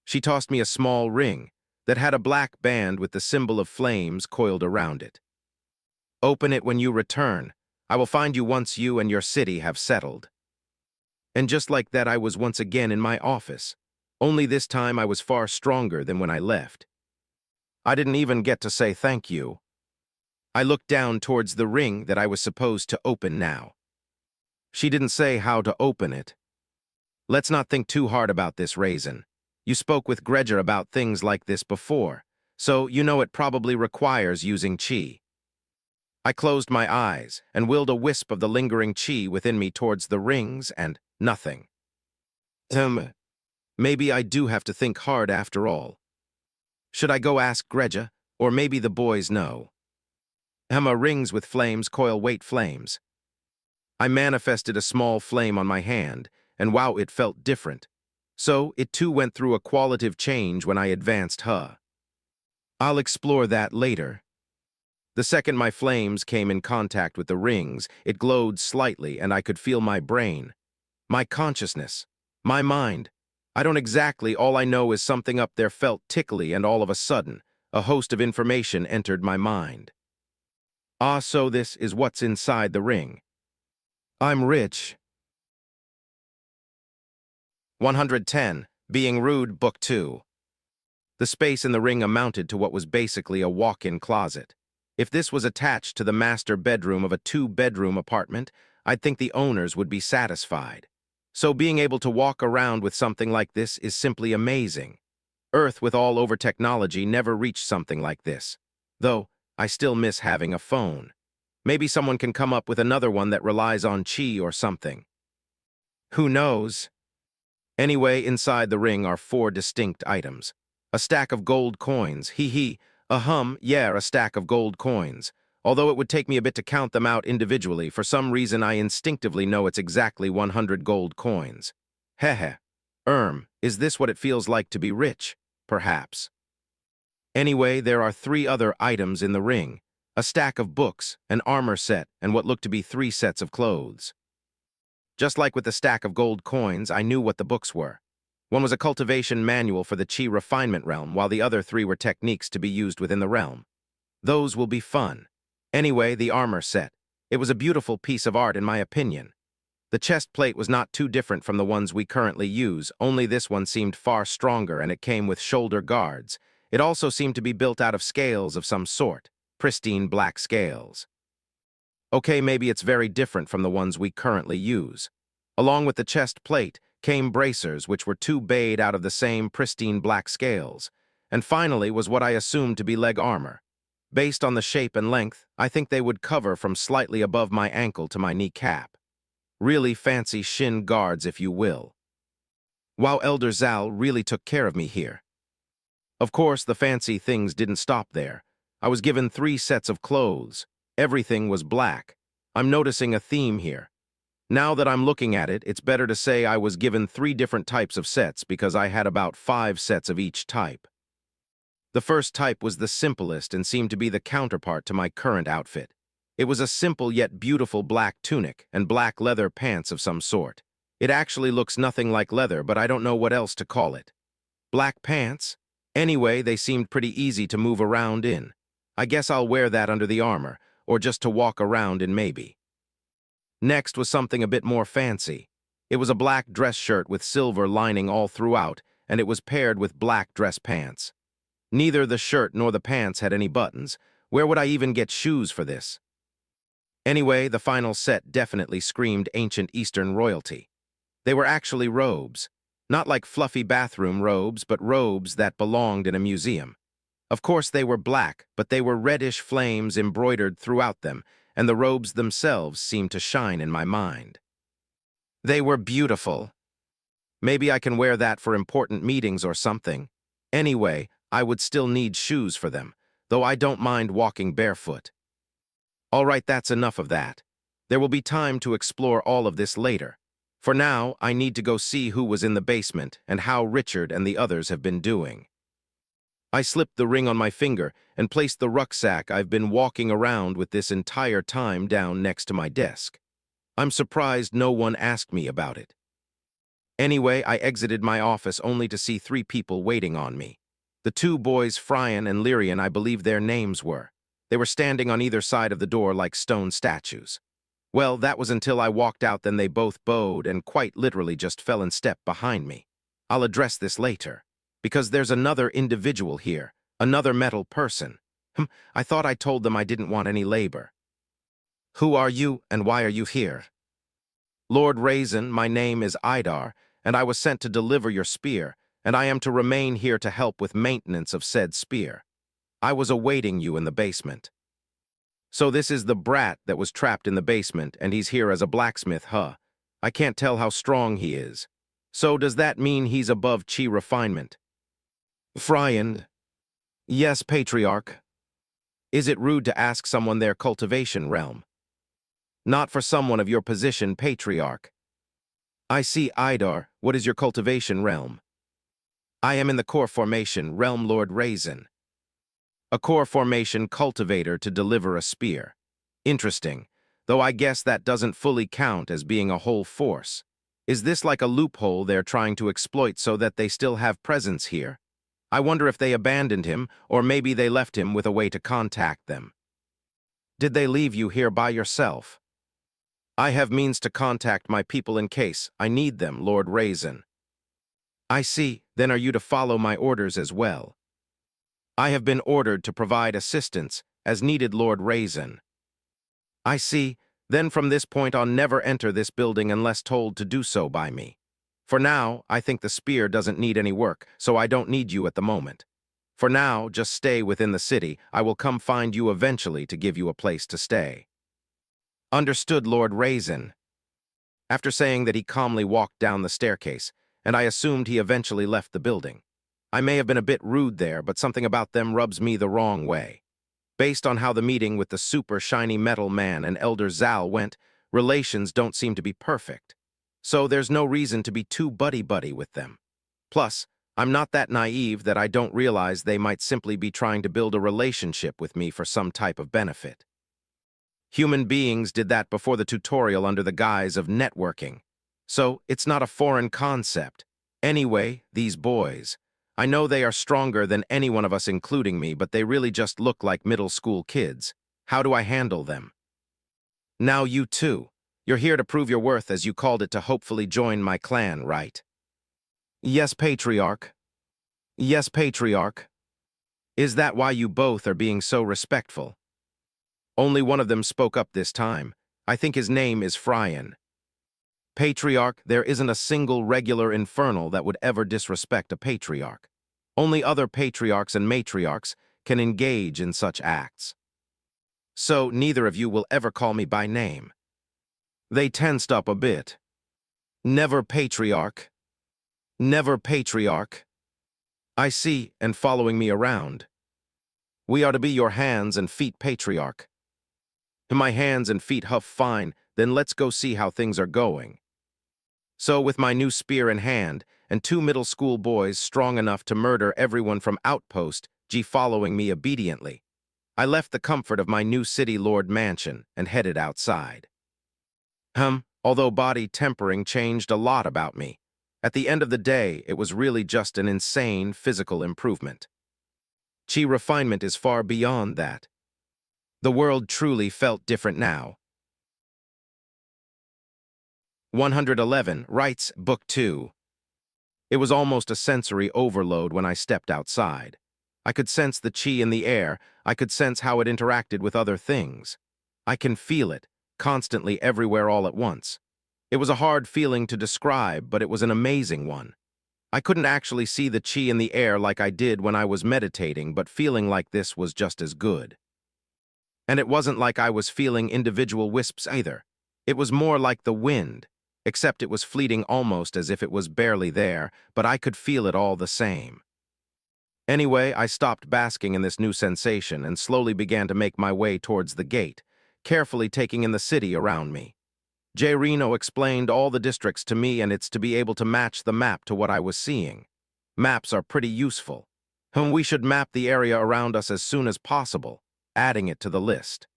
S1: She tossed me a small ring that had a black band with the symbol of flames coiled around it. Open it when you return. I will find you once you and your city have settled. And just like that, I was once again in my office. Only this time I was far stronger than when I left. I didn't even get to say thank you. I looked down towards the ring that I was supposed to open now. She didn't say how to open it. Let's not think too hard about this, Raizen. You spoke with Gregor about things like this before, so you know it probably requires using chi. I closed my eyes and willed a wisp of the lingering chi within me towards the rings, and nothing. Maybe I do have to think hard after all. Should I go ask Greja, or maybe the boys know? Rings with flames coil weight flames. I manifested a small flame on my hand, and wow, it felt different. So, it too went through a qualitative change when I advanced I'll explore that later. The second my flames came in contact with the rings, it glowed slightly and I could feel my brain, my consciousness, my mind. I don't exactly, all I know is something up there felt tickly, and all of a sudden, a host of information entered my mind. So this is what's inside the ring. I'm rich. 110. Being Rude, Book 2. The space in the ring amounted to what was basically a walk-in closet. If this was attached to the master bedroom of a two-bedroom apartment, I'd think the owners would be satisfied. So being able to walk around with something like this is simply amazing. Earth, with all over technology, never reached something like this. Though, I still miss having a phone. Maybe someone can come up with another one that relies on chi or something. Who knows? Anyway, inside the ring are 4 distinct items. A stack of gold coins, yeah, a stack of gold coins. Although it would take me a bit to count them out individually, for some reason I instinctively know it's exactly 100 gold coins. Heh. Is this what it feels like to be rich? Perhaps. Anyway, there are 3 other items in the ring. A stack of books, an armor set, and what looked to be 3 sets of clothes. Just like with the stack of gold coins, I knew what the books were. One was a cultivation manual for the chi refinement realm, while the other 3 were techniques to be used within the realm. Those will be fun. Anyway, the armor set. It was a beautiful piece of art in my opinion. The chest plate was not too different from the ones we currently use, only this one seemed far stronger, and it came with shoulder guards. It also seemed to be built out of scales of some sort, pristine black scales. Okay, maybe it's very different from the ones we currently use. Along with the chest plate came bracers, which were 2 bayed out of the same pristine black scales. And finally was what I assumed to be leg armor. Based on the shape and length, I think they would cover from slightly above my ankle to my kneecap. Really fancy shin guards, if you will. Wow, Elder Zal really took care of me here. Of course, the fancy things didn't stop there. I was given 3 sets of clothes. Everything was black. I'm noticing a theme here. Now that I'm looking at it, it's better to say I was given 3 different types of sets because I had about 5 sets of each type. The first type was the simplest and seemed to be the counterpart to my current outfit. It was a simple yet beautiful black tunic and black leather pants of some sort. It actually looks nothing like leather, but I don't know what else to call it. Black pants? Anyway, they seemed pretty easy to move around in. I guess I'll wear that under the armor, or just to walk around in maybe. Next was something a bit more fancy. It was a black dress shirt with silver lining all throughout, and it was paired with black dress pants. Neither the shirt nor the pants had any buttons. Where would I even get shoes for this? Anyway, the final set definitely screamed ancient Eastern royalty. They were actually robes. Not like fluffy bathroom robes, but robes that belonged in a museum. Of course they were black, but they were reddish flames embroidered throughout them, and the robes themselves seemed to shine in my mind. They were beautiful. Maybe I can wear that for important meetings or something. Anyway, I would still need shoes for them, though I don't mind walking barefoot. All right, that's enough of that. There will be time to explore all of this later. For now, I need to go see who was in the basement and how Richard and the others have been doing. I slipped the ring on my finger and placed the rucksack I've been walking around with this entire time down next to my desk. I'm surprised no one asked me about it. Anyway, I exited my office only to see 3 people waiting on me. The 2 boys, Fryan and Lyrian, I believe their names were. They were standing on either side of the door like stone statues. Well, that was until I walked out, then they both bowed and quite literally just fell in step behind me. I'll address this later. Because there's another individual here, another metal person. I thought I told them I didn't want any labor. Who are you and why are you here? Lord Raizen, my name is Idar, and I was sent to deliver your spear, and I am to remain here to help with maintenance of said spear. I was awaiting you in the basement. So this is the brat that was trapped in the basement, and he's here as a blacksmith, huh? I can't tell how strong he is. So does that mean he's above chi refinement? Friand. Yes, patriarch. Is it rude to ask someone their cultivation realm? Not for someone of your position, patriarch. I see, Idar. What is your cultivation realm? I am in the core formation, realm Lord Raizen. A core formation cultivator to deliver a spear. Interesting, though I guess that doesn't fully count as being a whole force. Is this like a loophole they're trying to exploit so that they still have presence here? I wonder if they abandoned him, or maybe they left him with a way to contact them. Did they leave you here by yourself? I have means to contact my people in case I need them, Lord Raizen. I see, then are you to follow my orders as well? I have been ordered to provide assistance as needed, Lord Raizen. I see, then from this point on never enter this building unless told to do so by me. For now, I think the spear doesn't need any work, so I don't need you at the moment. For now, just stay within the city. I will come find you eventually to give you a place to stay. Understood, Lord Raizen. After saying that, he calmly walked down the staircase, and I assumed he eventually left the building. I may have been a bit rude there, but something about them rubs me the wrong way. Based on how the meeting with the super shiny metal man and Elder Zal went, relations don't seem to be perfect. So there's no reason to be too buddy-buddy with them. Plus, I'm not that naive that I don't realize they might simply be trying to build a relationship with me for some type of benefit. Human beings did that before the tutorial under the guise of networking. So it's not a foreign concept. Anyway, these boys. I know they are stronger than any one of us, including me, but they really just look like middle school kids. How do I handle them? Now you too. You're here to prove your worth, as you called it, to hopefully join my clan, right? Yes, Patriarch. Yes, Patriarch. Is that why you both are being so respectful? Only one of them spoke up this time. I think his name is Friand. Patriarch, there isn't a single regular Infernal that would ever disrespect a patriarch. Only other patriarchs and matriarchs can engage in such acts. So neither of you will ever call me by name. They tensed up a bit. Never patriarch. Never patriarch. I see, and following me around. We are to be your hands and feet, patriarch. My hands and feet huff fine, then let's go see how things are going. So with my new spear in hand, and 2 middle school boys strong enough to murder everyone from Outpost, following me obediently, I left the comfort of my new city lord mansion and headed outside. Although body tempering changed a lot about me, at the end of the day, it was really just an insane physical improvement. Chi refinement is far beyond that. The world truly felt different now. 111 writes, Book 2. It was almost a sensory overload when I stepped outside. I could sense the chi in the air. I could sense how it interacted with other things. I can feel it, constantly everywhere all at once. It was a hard feeling to describe, but it was an amazing one. I couldn't actually see the chi in the air like I did when I was meditating, but feeling like this was just as good. And it wasn't like I was feeling individual wisps either. It was more like the wind, except it was fleeting, almost as if it was barely there, but I could feel it all the same. Anyway, I stopped basking in this new sensation and slowly began to make my way towards the gate, carefully taking in the city around me. J. Reno explained all the districts to me, and it's to be able to match the map to what I was seeing. Maps are pretty useful. We should map the area around us as soon as possible, adding it to the list.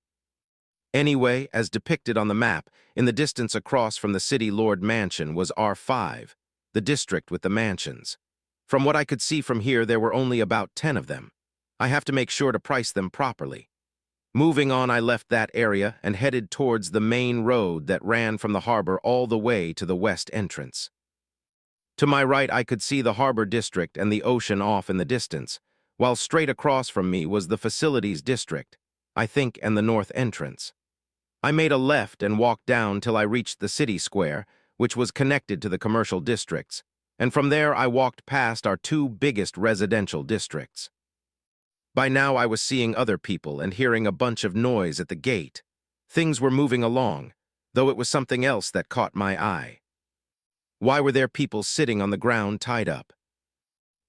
S1: Anyway, as depicted on the map, in the distance across from the city lord mansion was R5, the district with the mansions. From what I could see from here, there were only about 10 of them. I have to make sure to price them properly. Moving on, I left that area and headed towards the main road that ran from the harbor all the way to the west entrance. To my right, I could see the harbor district and the ocean off in the distance, while straight across from me was the facilities district, I think, and the north entrance. I made a left and walked down till I reached the city square, which was connected to the commercial districts, and from there I walked past our 2 biggest residential districts. By now I was seeing other people and hearing a bunch of noise at the gate. Things were moving along, though it was something else that caught my eye. Why were there people sitting on the ground tied up?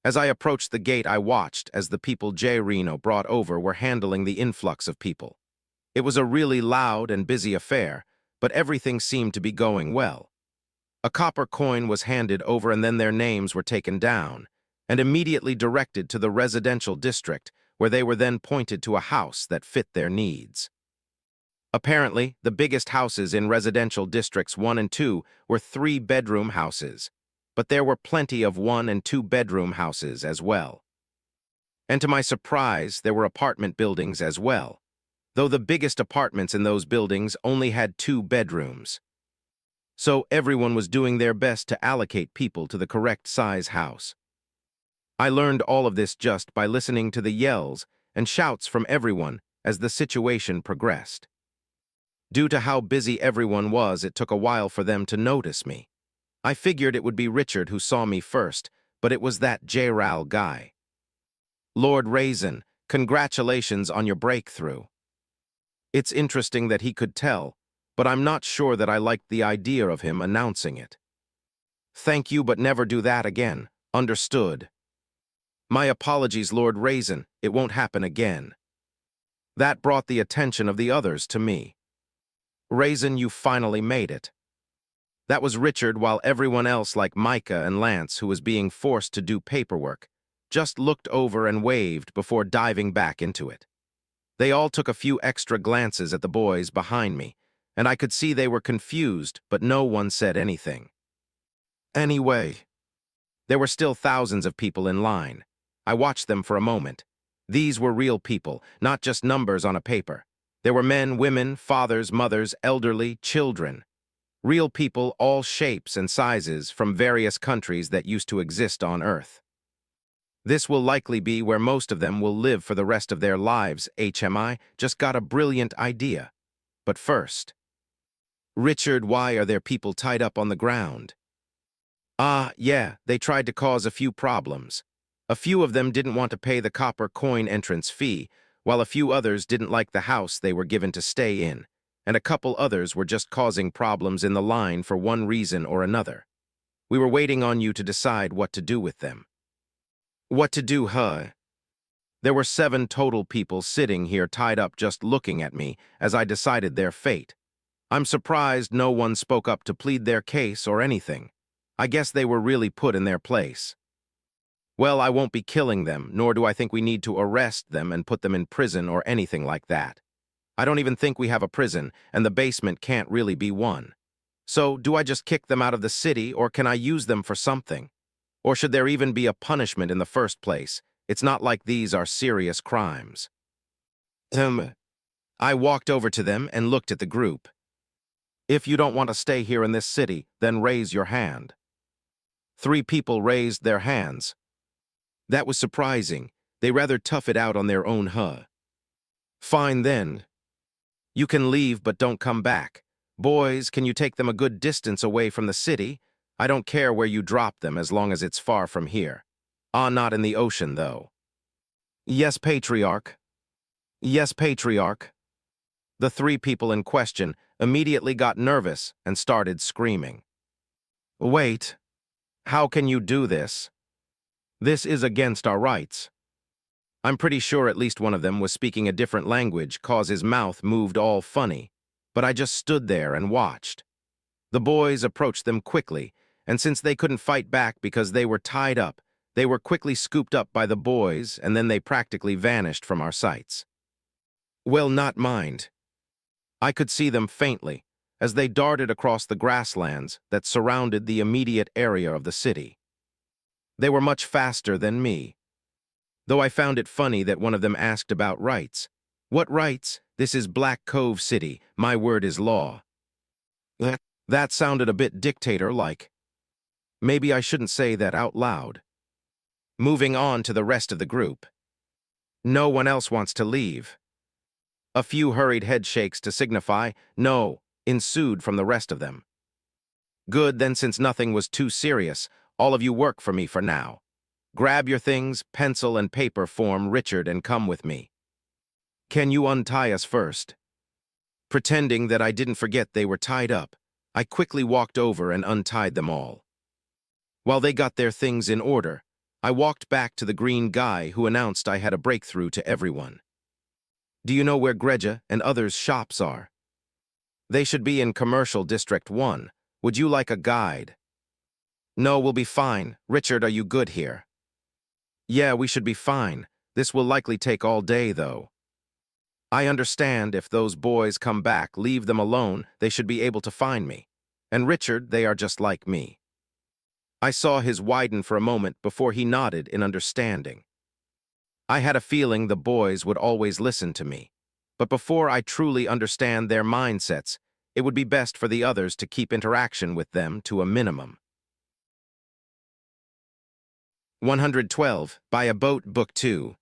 S1: As I approached the gate, I watched as the people J. Reno brought over were handling the influx of people. It was a really loud and busy affair, but everything seemed to be going well. A copper coin was handed over and then their names were taken down and immediately directed to the residential district, where they were then pointed to a house that fit their needs. Apparently, the biggest houses in residential districts 1 and 2 were 3-bedroom houses, but there were plenty of 1- and 2-bedroom houses as well. And to my surprise, there were apartment buildings as well, though the biggest apartments in those buildings only had 2 bedrooms. So everyone was doing their best to allocate people to the correct size house. I learned all of this just by listening to the yells and shouts from everyone as the situation progressed. Due to how busy everyone was, it took a while for them to notice me. I figured it would be Richard who saw me first, but it was that J-Ral guy. Lord Raizen, congratulations on your breakthrough. It's interesting that he could tell, but I'm not sure that I liked the idea of him announcing it. Thank you, but never do that again. Understood. My apologies, Lord Raizen. It won't happen again. That brought the attention of the others to me. Raizen, you finally made it. That was Richard, while everyone else, like Micah and Lance, who was being forced to do paperwork, just looked over and waved before diving back into it. They all took a few extra glances at the boys behind me, and I could see they were confused, but no one said anything. Anyway, there were still thousands of people in line. I watched them for a moment. These were real people, not just numbers on a paper. There were men, women, fathers, mothers, elderly, children. Real people, all shapes and sizes, from various countries that used to exist on Earth. This will likely be where most of them will live for the rest of their lives. HMI just got a brilliant idea. But first, Richard, why are there people tied up on the ground? Yeah, they tried to cause a few problems. A few of them didn't want to pay the copper coin entrance fee, while a few others didn't like the house they were given to stay in, and a couple others were just causing problems in the line for one reason or another. We were waiting on you to decide what to do with them. What to do, huh? There were 7 total people sitting here tied up just looking at me as I decided their fate. I'm surprised no one spoke up to plead their case or anything. I guess they were really put in their place. Well, I won't be killing them, nor do I think we need to arrest them and put them in prison or anything like that. I don't even think we have a prison, and the basement can't really be one. So, do I just kick them out of the city, or can I use them for something? Or should there even be a punishment in the first place? It's not like these are serious crimes. I walked over to them and looked at the group. If you don't want to stay here in this city, then raise your hand. 3 people raised their hands. That was surprising. They rather tough it out on their own, huh? Fine then. You can leave, but don't come back. Boys, can you take them a good distance away from the city? I don't care where you drop them as long as it's far from here. Not in the ocean, though. Yes, Patriarch. Yes, Patriarch. The 3 people in question immediately got nervous and started screaming. Wait. How can you do this? This is against our rights. I'm pretty sure at least one of them was speaking a different language, cause his mouth moved all funny, but I just stood there and watched. The boys approached them quickly, and since they couldn't fight back because they were tied up, they were quickly scooped up by the boys, and then they practically vanished from our sights. Well, not mind. I could see them faintly as they darted across the grasslands that surrounded the immediate area of the city. They were much faster than me, though I found it funny that one of them asked about rights. What rights? This is Black Cove City. My word is law. That sounded a bit dictator-like. Maybe I shouldn't say that out loud. Moving on to the rest of the group. No one else wants to leave. A few hurried head shakes to signify no ensued from the rest of them. Good, then, since nothing was too serious, all of you work for me for now. Grab your things, pencil and paper form Richard and come with me. Can you untie us first? Pretending that I didn't forget they were tied up, I quickly walked over and untied them all. While they got their things in order, I walked back to the green guy who announced I had a breakthrough to everyone. Do you know where Greja and others' shops are? They should be in Commercial District 1. Would you like a guide? No, we'll be fine. Richard, are you good here? Yeah, we should be fine. This will likely take all day, though. I understand if those boys come back, leave them alone, they should be able to find me. And Richard, they are just like me. I saw his widen for a moment before he nodded in understanding. I had a feeling the boys would always listen to me. But before I truly understand their mindsets, it would be best for the others to keep interaction with them to a minimum. 112, By a Boat, Book 2.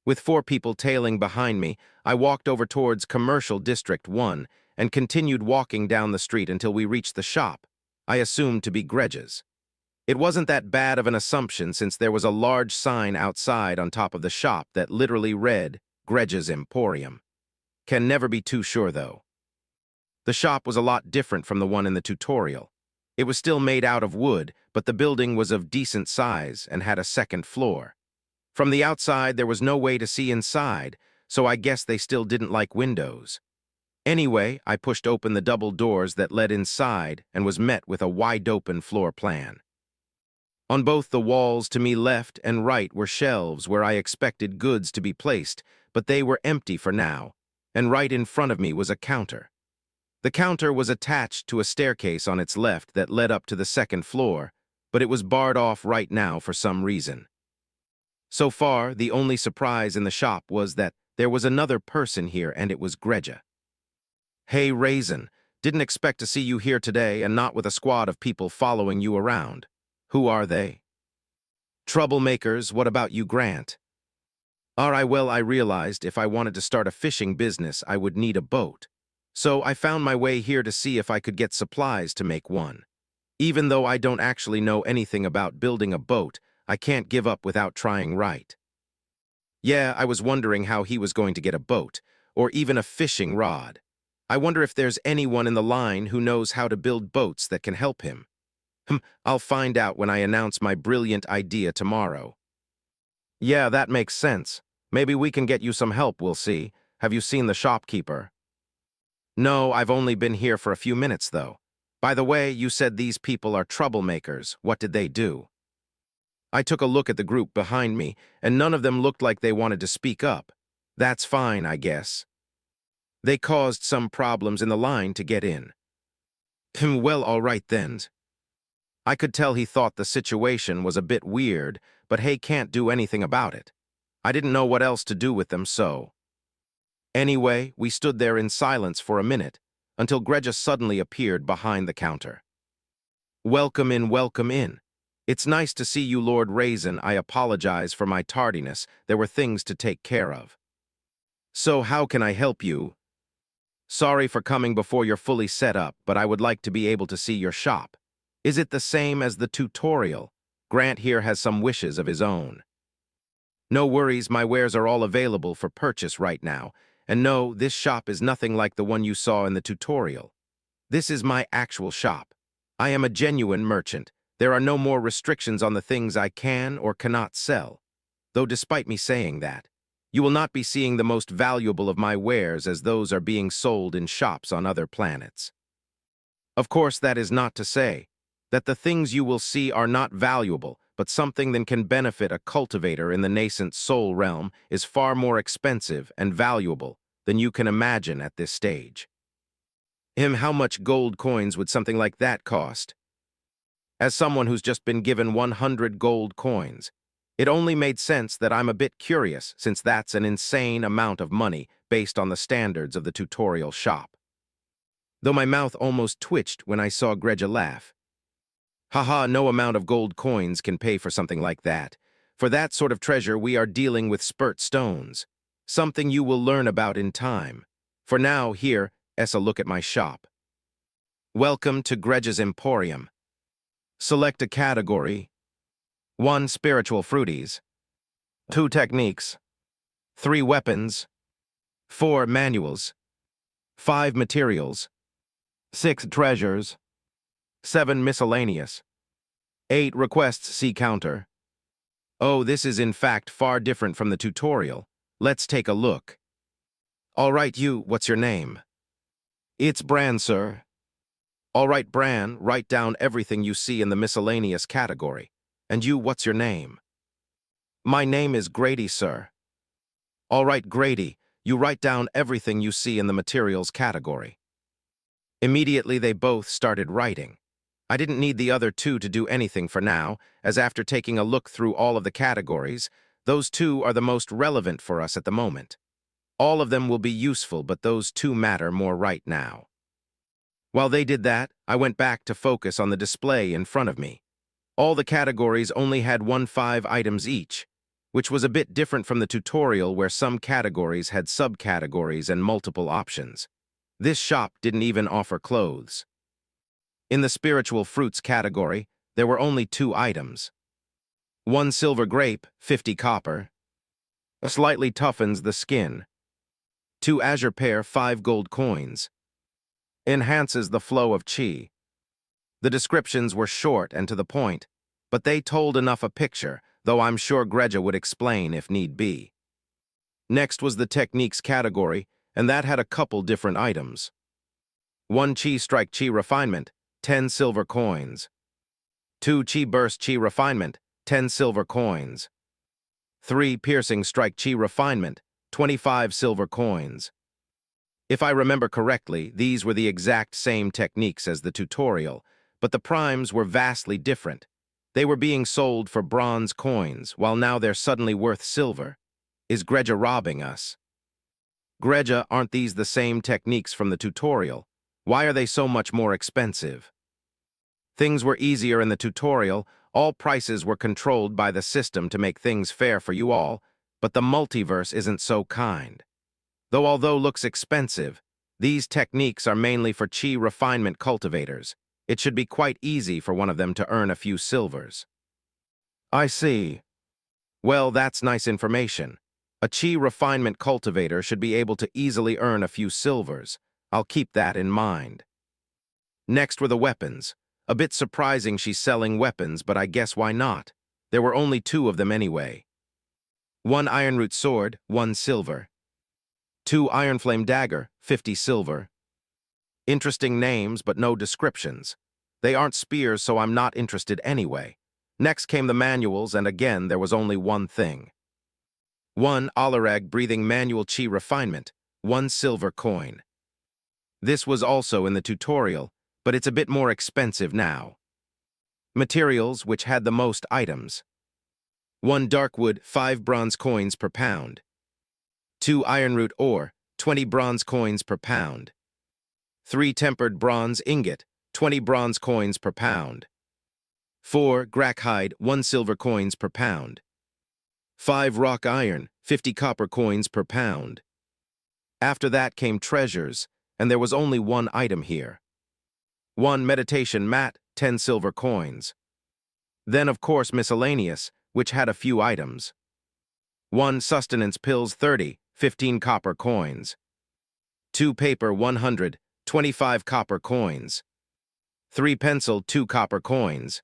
S1: With 4 people tailing behind me, I walked over towards Commercial District 1 and continued walking down the street until we reached the shop, I assumed to be Greja's. It wasn't that bad of an assumption since there was a large sign outside on top of the shop that literally read, Greja's Emporium. Can never be too sure, though. The shop was a lot different from the one in the tutorial. It was still made out of wood, but the building was of decent size and had a second floor. From the outside, there was no way to see inside, so I guess they still didn't like windows. Anyway, I pushed open the double doors that led inside and was met with a wide-open floor plan. On both the walls to me left and right were shelves where I expected goods to be placed, but they were empty for now, and right in front of me was a counter. The counter was attached to a staircase on its left that led up to the second floor, but it was barred off right now for some reason. So far, the only surprise in the shop was that there was another person here, and it was Greja. Hey, Raizen, didn't expect to see you here today and not with a squad of people following you around. Who are they? Troublemakers, what about you, Grant? Well, I realized if I wanted to start a fishing business, I would need a boat. So I found my way here to see if I could get supplies to make one. Even though I don't actually know anything about building a boat, I can't give up without trying right. Yeah, I was wondering how he was going to get a boat, or even a fishing rod. I wonder if there's anyone in the line who knows how to build boats that can help him. I'll find out when I announce my brilliant idea tomorrow. Yeah, that makes sense. Maybe we can get you some help, we'll see. Have you seen the shopkeeper? No, I've only been here for a few minutes, though. By the way, you said these people are troublemakers. What did they do? I took a look at the group behind me, and none of them looked like they wanted to speak up. That's fine, I guess. They caused some problems in the line to get in. Well, all right then. I could tell he thought the situation was a bit weird, but hey, can't do anything about it. I didn't know what else to do with them, so. Anyway, we stood there in silence for a minute, until Greja suddenly appeared behind the counter. Welcome in, welcome in. It's nice to see you, Lord Raizen. I apologize for my tardiness. There were things to take care of. So how can I help you? Sorry for coming before you're fully set up, but I would like to be able to see your shop. Is it the same as the tutorial? Grant here has some wishes of his own. No worries, my wares are all available for purchase right now. And no, this shop is nothing like the one you saw in the tutorial. This is my actual shop. I am a genuine merchant. There are no more restrictions on the things I can or cannot sell. Though despite me saying that, you will not be seeing the most valuable of my wares as those are being sold in shops on other planets. Of course, that is not to say that the things you will see are not valuable, but something that can benefit a cultivator in the nascent soul realm is far more expensive and valuable than you can imagine at this stage. How much gold coins would something like that cost? As someone who's just been given 100 gold coins, it only made sense that I'm a bit curious since that's an insane amount of money based on the standards of the tutorial shop. Though my mouth almost twitched when I saw Greja laugh. Haha, no amount of gold coins can pay for something like that. For that sort of treasure, we are dealing with spurt stones, something you will learn about in time. For now, here, a look at my shop. Welcome to Greja's Emporium. Select a category. 1 spiritual fruities, 2 techniques, 3 weapons, 4 manuals, 5 materials, 6 treasures, 7 miscellaneous, 8 requests see counter. Oh, this is in fact far different from the tutorial. Let's take a look. All right, you, what's your name? It's Bran, sir. All right, Bran, write down everything you see in the miscellaneous category. And you, what's your name? My name is Grady, sir. All right, Grady, you write down everything you see in the materials category. Immediately, they both started writing. I didn't need the other two to do anything for now, as after taking a look through all of the categories, those two are the most relevant for us at the moment. All of them will be useful, but those two matter more right now. While they did that, I went back to focus on the display in front of me. All the categories only had 5 items each, which was a bit different from the tutorial where some categories had subcategories and multiple options. This shop didn't even offer clothes. In the spiritual fruits category, there were only 2 items. 1 silver grape, 50 copper, slightly toughens the skin. 2 azure pear, 5 gold coins, enhances the flow of chi. The descriptions were short and to the point, but they told enough a picture, though I'm sure Greja would explain if need be. Next was the techniques category, and that had a couple different items. 1 chi strike chi refinement, 10 silver coins. 2 chi burst chi refinement, 10 silver coins. 3 piercing strike chi refinement, 25 silver coins. If I remember correctly, these were the exact same techniques as the tutorial, but the primes were vastly different. They were being sold for bronze coins, while now they're suddenly worth silver. Is Greja robbing us? Greja, aren't these the same techniques from the tutorial? Why are they so much more expensive? Things were easier in the tutorial, all prices were controlled by the system to make things fair for you all, but the multiverse isn't so kind. Though although looks expensive, these techniques are mainly for chi refinement cultivators. It should be quite easy for one of them to earn a few silvers. I see. Well, that's nice information. A chi refinement cultivator should be able to easily earn a few silvers. I'll keep that in mind. Next were the weapons. A bit surprising she's selling weapons, but I guess why not? There were only 2 of them anyway. 1 ironroot sword, 1 silver. 2 iron flame dagger, 50 silver. Interesting names, but no descriptions. They aren't spears, so I'm not interested anyway. Next came the manuals, and again there was only one thing. 1 Alareg breathing manual chi refinement, 1 silver coin. This was also in the tutorial, but it's a bit more expensive now. Materials, which had the most items. 1 darkwood, 5 bronze coins per pound. 2 ironroot ore, 20 bronze coins per pound. 3 tempered bronze ingot, 20 bronze coins per pound. 4 grackhide, 1 silver coins per pound. 5 rock iron, 50 copper coins per pound. After that came treasures, and there was only 1 item here. 1 meditation mat, 10 silver coins. Then, of course, miscellaneous, which had a few items. 1 sustenance pills, 30, 15 copper coins. 2 paper, 100, 25 copper coins. 3 pencil, 2 copper coins.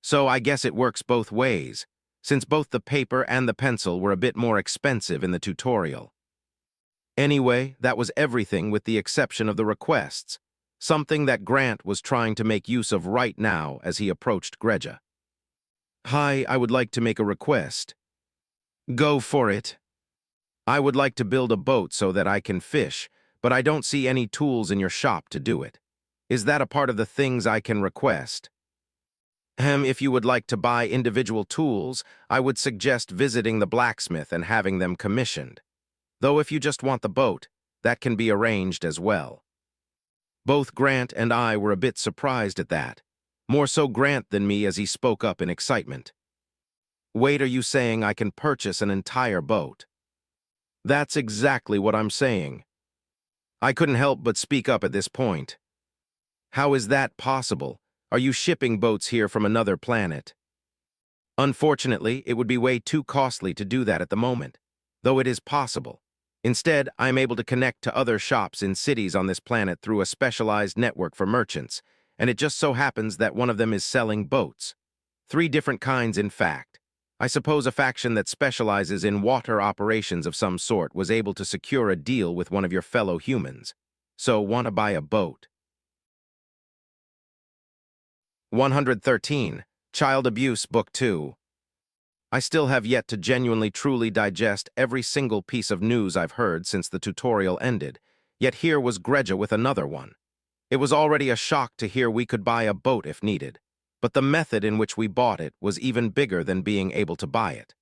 S1: So I guess it works both ways, since both the paper and the pencil were a bit more expensive in the tutorial. Anyway, that was everything with the exception of the requests, something that Grant was trying to make use of right now as he approached Greja. Hi, I would like to make a request. Go for it. I would like to build a boat so that I can fish, but I don't see any tools in your shop to do it. Is that a part of the things I can request? If you would like to buy individual tools, I would suggest visiting the blacksmith and having them commissioned. Though if you just want the boat, that can be arranged as well. Both Grant and I were a bit surprised at that. More so Grant than me as he spoke up in excitement. Wait, are you saying I can purchase an entire boat? That's exactly what I'm saying. I couldn't help but speak up at this point. How is that possible? Are you shipping boats here from another planet? Unfortunately, it would be way too costly to do that at the moment, though it is possible. Instead, I am able to connect to other shops in cities on this planet through a specialized network for merchants, and it just so happens that one of them is selling boats. 3 different kinds, in fact. I suppose a faction that specializes in water operations of some sort was able to secure a deal with one of your fellow humans. So, want to buy a boat. 113. Child Abuse, Book 2. I still have yet to genuinely truly digest every single piece of news I've heard since the tutorial ended, yet here was Greja with another one. It was already a shock to hear we could buy a boat if needed, but the method in which we bought it was even bigger than being able to buy it.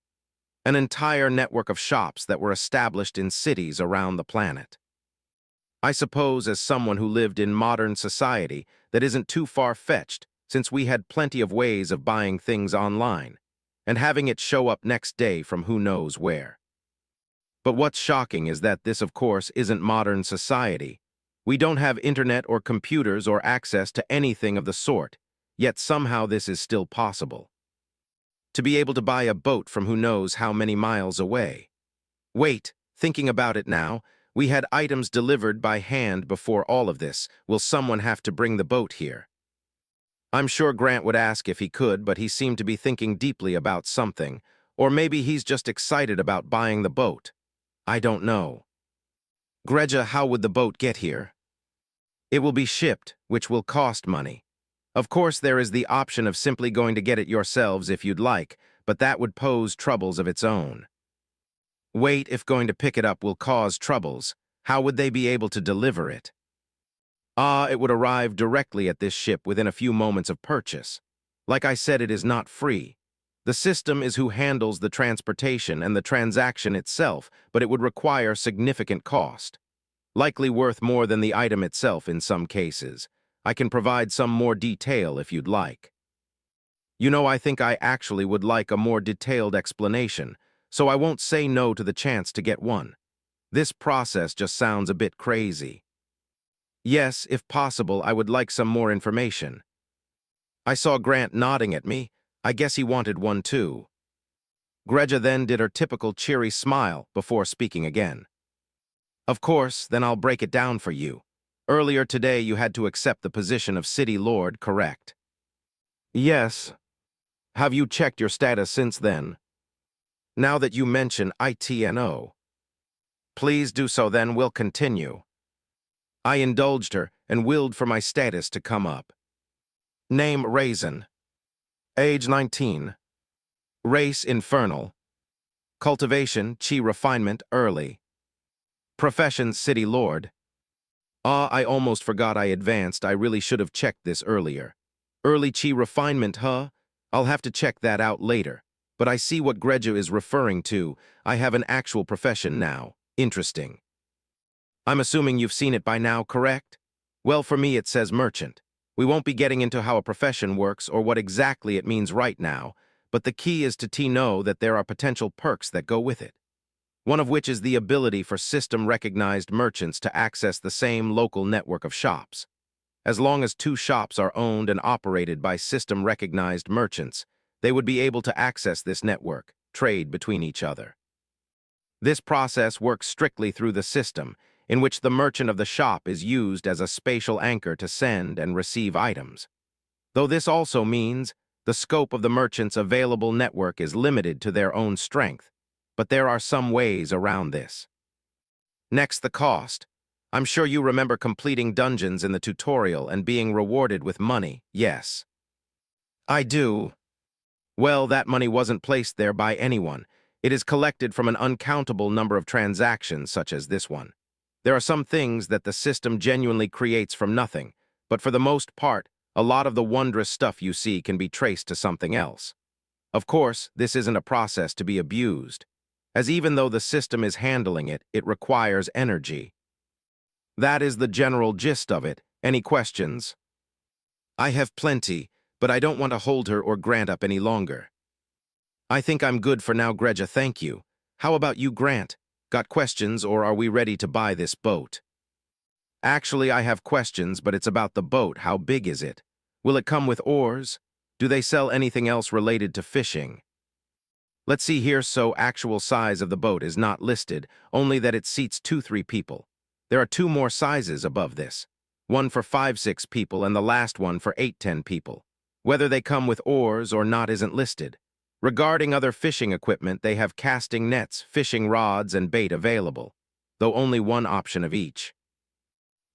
S1: An entire network of shops that were established in cities around the planet. I suppose as someone who lived in modern society, that isn't too far-fetched, since we had plenty of ways of buying things online, and having it show up next day from who knows where. But what's shocking is that this, of course, isn't modern society. We don't have internet or computers or access to anything of the sort, yet somehow this is still possible. To be able to buy a boat from who knows how many miles away. Wait, thinking about it now, we had items delivered by hand before all of this. Will someone have to bring the boat here? I'm sure Grant would ask if he could, but he seemed to be thinking deeply about something, or maybe he's just excited about buying the boat. I don't know. Greja, how would the boat get here? It will be shipped, which will cost money. Of course, there is the option of simply going to get it yourselves if you'd like, but that would pose troubles of its own. Wait, if going to pick it up will cause troubles, how would they be able to deliver it? It would arrive directly at this ship within a few moments of purchase. Like I said, it is not free. The system is who handles the transportation and the transaction itself, but it would require significant cost. Likely worth more than the item itself in some cases. I can provide some more detail if you'd like. You know, I think I actually would like a more detailed explanation, so I won't say no to the chance to get one. This process just sounds a bit crazy. Yes, if possible, I would like some more information. I saw Grant nodding at me. I guess he wanted one too. Greja then did her typical cheery smile before speaking again. Of course, then I'll break it down for you. Earlier today you had to accept the position of City Lord, correct? Yes. Have you checked your status since then? Now that you mention ITNO. Please do so, then we'll continue. I indulged her and willed for my status to come up. Name Raizen. Age 19. Race Infernal. Cultivation Chi Refinement Early. Profession City Lord. I almost forgot I advanced. I really should have checked this earlier. Early Chi Refinement, huh? I'll have to check that out later. But I see what Greja is referring to. I have an actual profession now. Interesting. I'm assuming you've seen it by now, correct? Well, for me it says merchant. We won't be getting into how a profession works or what exactly it means right now, but the key is to know that there are potential perks that go with it. One of which is the ability for system-recognized merchants to access the same local network of shops. As long as 2 shops are owned and operated by system-recognized merchants, they would be able to access this network, trade between each other. This process works strictly through the system, in which the merchant of the shop is used as a spatial anchor to send and receive items. Though this also means the scope of the merchant's available network is limited to their own strength, but there are some ways around this. Next, the cost. I'm sure you remember completing dungeons in the tutorial and being rewarded with money, yes? I do. Well, that money wasn't placed there by anyone. It is collected from an uncountable number of transactions such as this one. There are some things that the system genuinely creates from nothing, but for the most part, a lot of the wondrous stuff you see can be traced to something else. Of course, this isn't a process to be abused, as even though the system is handling it, it requires energy. That is the general gist of it. Any questions? I have plenty, but I don't want to hold her or Grant up any longer. I think I'm good for now, Greja, thank you. How about you, Grant? Got questions, or are we ready to buy this boat? Actually, I have questions, but it's about the boat. How big is it? Will it come with oars? Do they sell anything else related to fishing? Let's see here. So actual size of the boat is not listed, only that it seats 2-3 people. There are 2 more sizes above this. One for 5-6 people and the last one for 8-10 people. Whether they come with oars or not isn't listed. Regarding other fishing equipment, they have casting nets, fishing rods, and bait available, though only one option of each.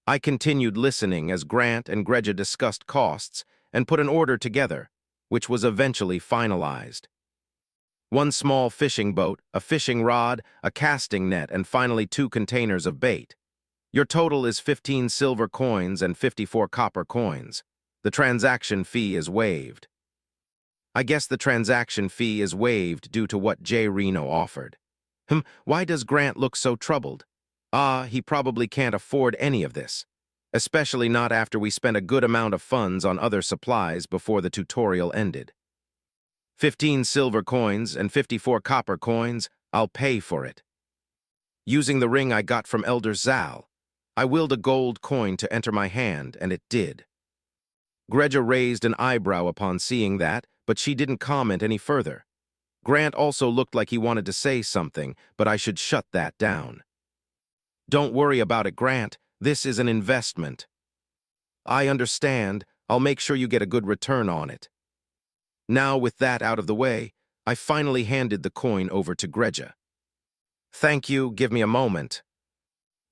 S1: I continued listening as Grant and Gregia discussed costs and put an order together, which was eventually finalized. 1 small fishing boat, a fishing rod, a casting net, and finally 2 containers of bait. Your total is 15 silver coins and 54 copper coins. The transaction fee is waived. I guess the transaction fee is waived due to what J. Reno offered. Why does Grant look so troubled? He probably can't afford any of this. Especially not after we spent a good amount of funds on other supplies before the tutorial ended. 15 silver coins and 54 copper coins, I'll pay for it. Using the ring I got from Elder Zal, I willed a gold coin to enter my hand, and it did. Gregia raised an eyebrow upon seeing that, but she didn't comment any further. Grant also looked like he wanted to say something, but I should shut that down. Don't worry about it, Grant. This is an investment. I understand. I'll make sure you get a good return on it. Now, with that out of the way, I finally handed the coin over to Gregia. Thank you, give me a moment.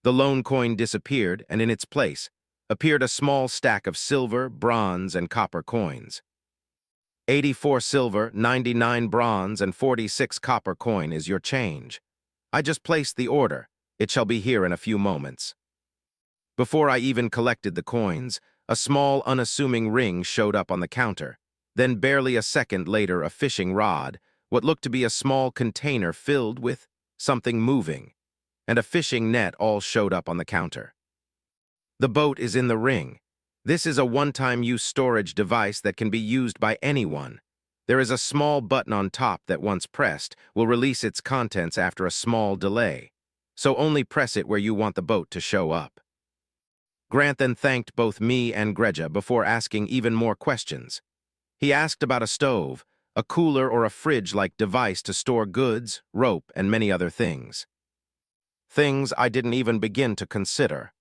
S1: The lone coin disappeared, and in its place appeared a small stack of silver, bronze, and copper coins. 84 silver, 99 bronze, and 46 copper coin is your change. I just placed the order. It shall be here in a few moments. Before I even collected the coins, a small, unassuming ring showed up on the counter. Then barely a second later, a fishing rod, what looked to be a small container filled with something moving, and a fishing net all showed up on the counter. The boat is in the ring. This is a one-time use storage device that can be used by anyone. There is a small button on top that, once pressed, will release its contents after a small delay. So only press it where you want the boat to show up. Grant then thanked both me and Gregia before asking even more questions. He asked about a stove, a cooler or a fridge-like device to store goods, rope, and many other things. Things I didn't even begin to consider.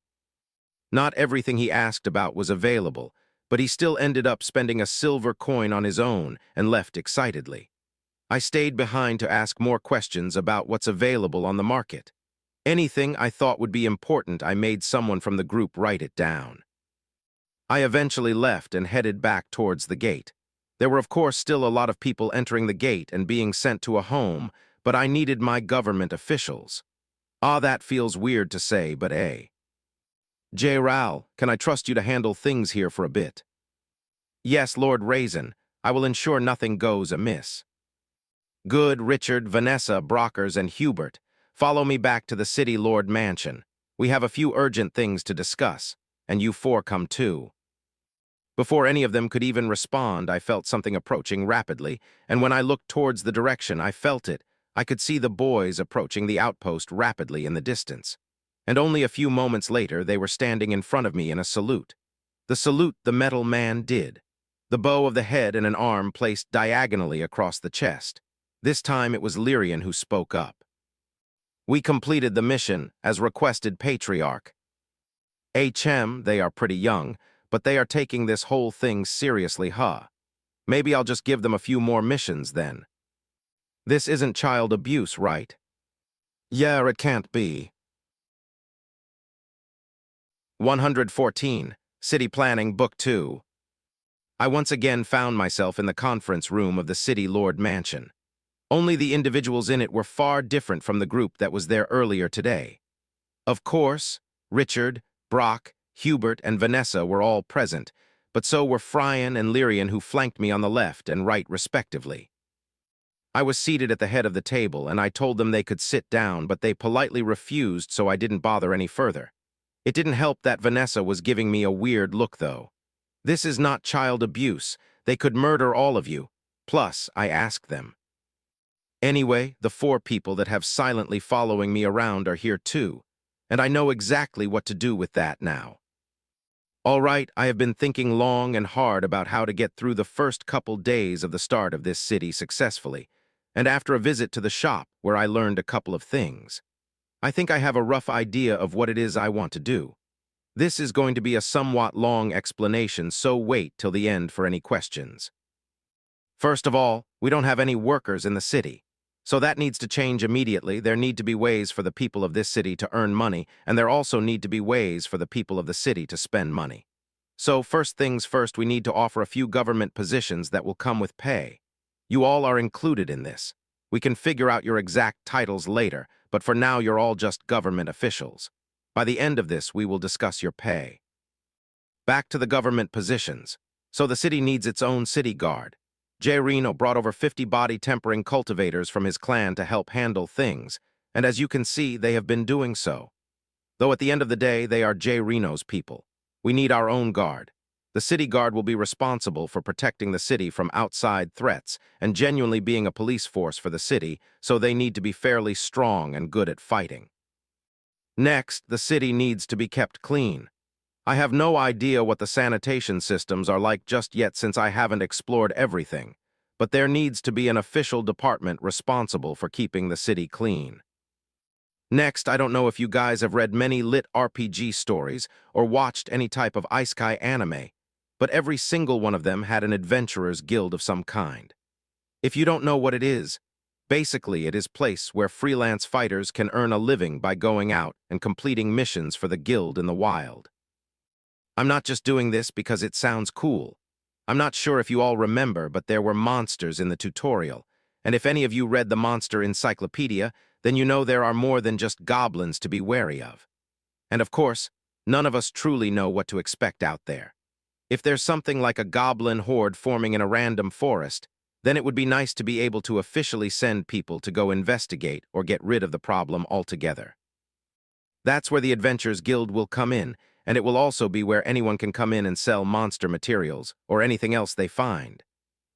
S1: Not everything he asked about was available, but he still ended up spending a silver coin on his own and left excitedly. I stayed behind to ask more questions about what's available on the market. Anything I thought would be important, I made someone from the group write it down. I eventually left and headed back towards the gate. There were of course still a lot of people entering the gate and being sent to a home, but I needed my government officials. That feels weird to say, but J. Ral, can I trust you to handle things here for a bit? Yes, Lord Raizen, I will ensure nothing goes amiss. Good, Richard, Vanessa, Brockers, and Hubert. Follow me back to the City Lord Mansion. We have a few urgent things to discuss, and you 4 come too. Before any of them could even respond, I felt something approaching rapidly, and when I looked towards the direction, I felt it. I could see the boys approaching the outpost rapidly in the distance. And only a few moments later, they were standing in front of me in a salute. The salute the metal man did. The bow of the head and an arm placed diagonally across the chest. This time it was Lyrian who spoke up. We completed the mission, as requested, Patriarch. HM, they are pretty young, but they are taking this whole thing seriously, huh? Maybe I'll just give them a few more missions then. This isn't child abuse, right? Yeah, it can't be. 114, City Planning, Book 2. I once again found myself in the conference room of the City Lord Mansion. Only the individuals in it were far different from the group that was there earlier today. Of course, Richard, Brock, Hubert, and Vanessa were all present, but so were Fryan and Lyrian, who flanked me on the left and right respectively. I was seated at the head of the table, and I told them they could sit down, but they politely refused, so I didn't bother any further. It didn't help that Vanessa was giving me a weird look, though. This is not child abuse. They could murder all of you. Plus, I asked them. Anyway, the 4 people that have silently following me around are here too, and I know exactly what to do with that now. All right, I have been thinking long and hard about how to get through the first couple days of the start of this city successfully, and after a visit to the shop where I learned a couple of things, I think I have a rough idea of what it is I want to do. This is going to be a somewhat long explanation, so wait till the end for any questions. First of all, we don't have any workers in the city. So that needs to change immediately. There need to be ways for the people of this city to earn money, and there also need to be ways for the people of the city to spend money. So first things first, we need to offer a few government positions that will come with pay. You all are included in this. We can figure out your exact titles later, but for now you're all just government officials. By the end of this, we will discuss your pay. Back to the government positions. So the city needs its own city guard. Jay Reno brought over 50 body-tempering cultivators from his clan to help handle things, and as you can see, they have been doing so. Though at the end of the day, they are Jay Reno's people. We need our own guard. The city guard will be responsible for protecting the city from outside threats and genuinely being a police force for the city, so they need to be fairly strong and good at fighting. Next, the city needs to be kept clean. I have no idea what the sanitation systems are like just yet since I haven't explored everything, but there needs to be an official department responsible for keeping the city clean. Next, I don't know if you guys have read many LitRPG stories or watched any type of isekai anime, but every single one of them had an adventurer's guild of some kind. If you don't know what it is, basically it is a place where freelance fighters can earn a living by going out and completing missions for the guild in the wild. I'm not just doing this because it sounds cool. I'm not sure if you all remember, but there were monsters in the tutorial, and if any of you read the monster encyclopedia, then you know there are more than just goblins to be wary of. And of course, none of us truly know what to expect out there. If there's something like a goblin horde forming in a random forest, then it would be nice to be able to officially send people to go investigate or get rid of the problem altogether. That's where the Adventures Guild will come in, and it will also be where anyone can come in and sell monster materials or anything else they find.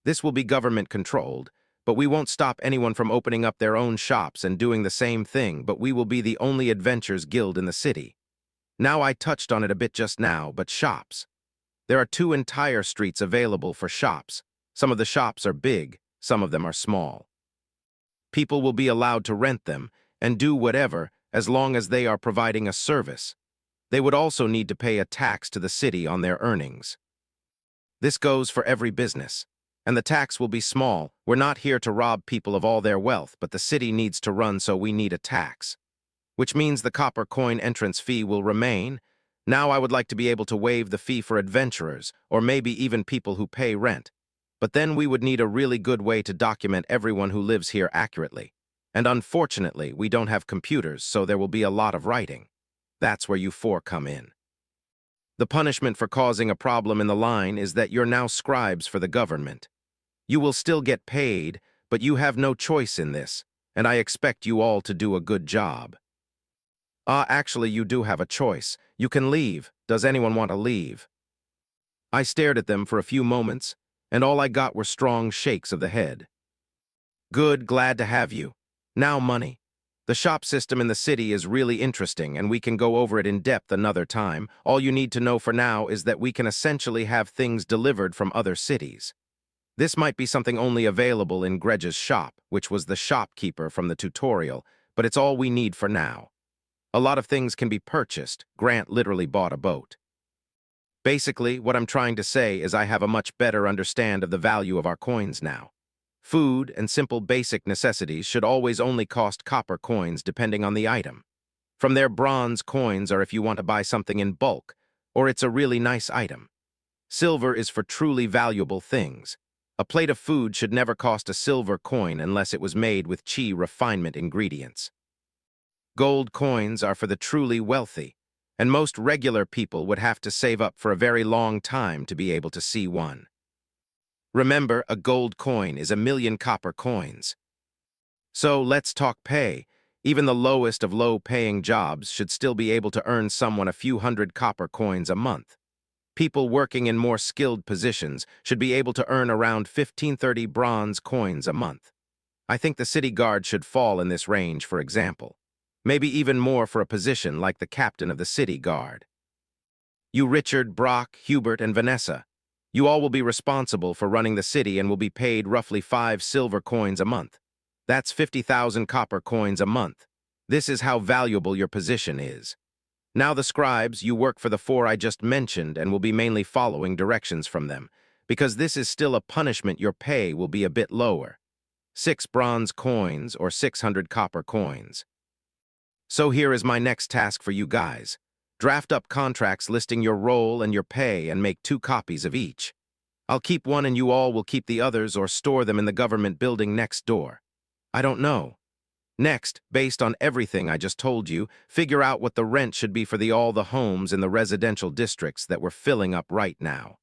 S1: This will be government-controlled, but we won't stop anyone from opening up their own shops and doing the same thing, but we will be the only Adventures Guild in the city. Now I touched on it a bit just now, but shops. There are 2 entire streets available for shops. Some of the shops are big, some of them are small. People will be allowed to rent them and do whatever as long as they are providing a service. They would also need to pay a tax to the city on their earnings. This goes for every business, and the tax will be small. We're not here to rob people of all their wealth, but the city needs to run, so we need a tax. Which means the copper coin entrance fee will remain. Now I would like to be able to waive the fee for adventurers, or maybe even people who pay rent. But then we would need a really good way to document everyone who lives here accurately. And unfortunately, we don't have computers, so there will be a lot of writing. That's where you 4 come in. The punishment for causing a problem in the line is that you're now scribes for the government. You will still get paid, but you have no choice in this, and I expect you all to do a good job. Actually, you do have a choice. You can leave. Does anyone want to leave? I stared at them for a few moments, and all I got were strong shakes of the head. Good, glad to have you. Now money. The shop system in the city is really interesting, and we can go over it in depth another time. All you need to know for now is that we can essentially have things delivered from other cities. This might be something only available in Greg's shop, which was the shopkeeper from the tutorial, but it's all we need for now. A lot of things can be purchased. Grant literally bought a boat. Basically, what I'm trying to say is I have a much better understand of the value of our coins now. Food and simple basic necessities should always only cost copper coins depending on the item. From there, bronze coins are if you want to buy something in bulk, or it's a really nice item. Silver is for truly valuable things. A plate of food should never cost a silver coin unless it was made with chi refinement ingredients. Gold coins are for the truly wealthy, and most regular people would have to save up for a very long time to be able to see one. Remember, a gold coin is 1,000,000 copper coins. So let's talk pay. Even the lowest of low-paying jobs should still be able to earn someone a few hundred copper coins a month. People working in more skilled positions should be able to earn around 15-30 bronze coins a month. I think the city guard should fall in this range, for example. Maybe even more for a position like the captain of the city guard. You Richard, Brock, Hubert, and Vanessa. You all will be responsible for running the city and will be paid roughly 5 silver coins a month. That's 50,000 copper coins a month. This is how valuable your position is. Now the scribes, you work for the 4 I just mentioned and will be mainly following directions from them. Because this is still a punishment, your pay will be a bit lower. 6 bronze coins or 600 copper coins. So here is my next task for you guys. Draft up contracts listing your role and your pay and make 2 copies of each. I'll keep one and you all will keep the others or store them in the government building next door. I don't know. Next, based on everything I just told you, figure out what the rent should be for all the homes in the residential districts that we're filling up right now.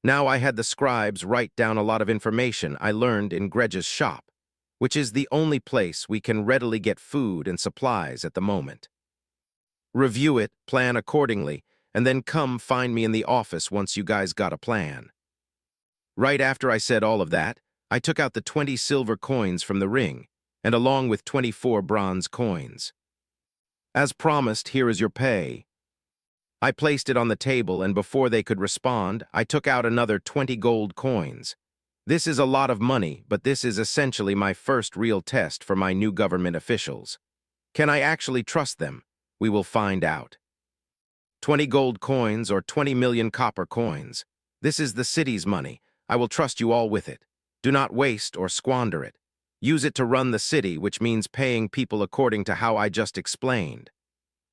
S1: Now I had the scribes write down a lot of information I learned in Greg's shop, which is the only place we can readily get food and supplies at the moment. Review it, plan accordingly, and then come find me in the office once you guys got a plan. Right after I said all of that, I took out the 20 silver coins from the ring, and along with 24 bronze coins. As promised, here is your pay. I placed it on the table, and before they could respond, I took out another 20 gold coins. This is a lot of money, but this is essentially my first real test for my new government officials. Can I actually trust them? We will find out. 20 gold coins or 20 million copper coins. This is the city's money. I will trust you all with it. Do not waste or squander it. Use it to run the city, which means paying people according to how I just explained.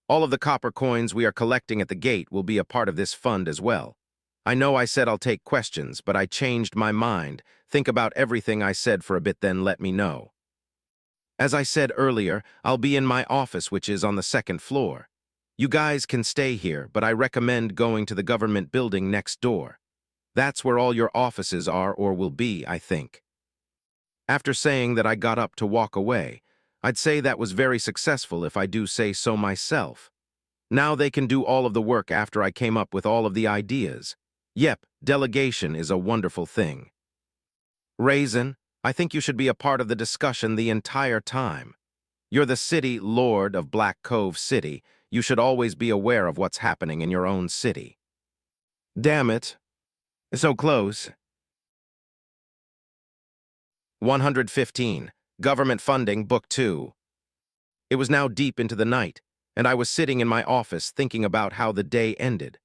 S1: All of the copper coins we are collecting at the gate will be a part of this fund as well. I know I said I'll take questions, but I changed my mind. Think about everything I said for a bit, then let me know. As I said earlier, I'll be in my office, which is on the 2nd floor. You guys can stay here, but I recommend going to the government building next door. That's where all your offices are or will be, I think. After saying that, I got up to walk away. I'd say that was very successful if I do say so myself. Now they can do all of the work after I came up with all of the ideas. Yep, delegation is a wonderful thing. Raizen, I think you should be a part of the discussion the entire time. You're the city lord of Black Cove City. You should always be aware of what's happening in your own city. Damn it. So close. 115. Government Funding, Book 2. It was now deep into the night, and I was sitting in my office thinking about how the day ended.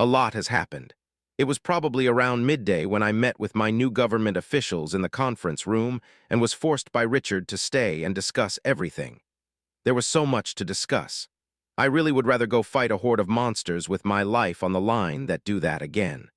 S1: A lot has happened. It was probably around midday when I met with my new government officials in the conference room and was forced by Richard to stay and discuss everything. There was so much to discuss. I really would rather go fight a horde of monsters with my life on the line than do that again.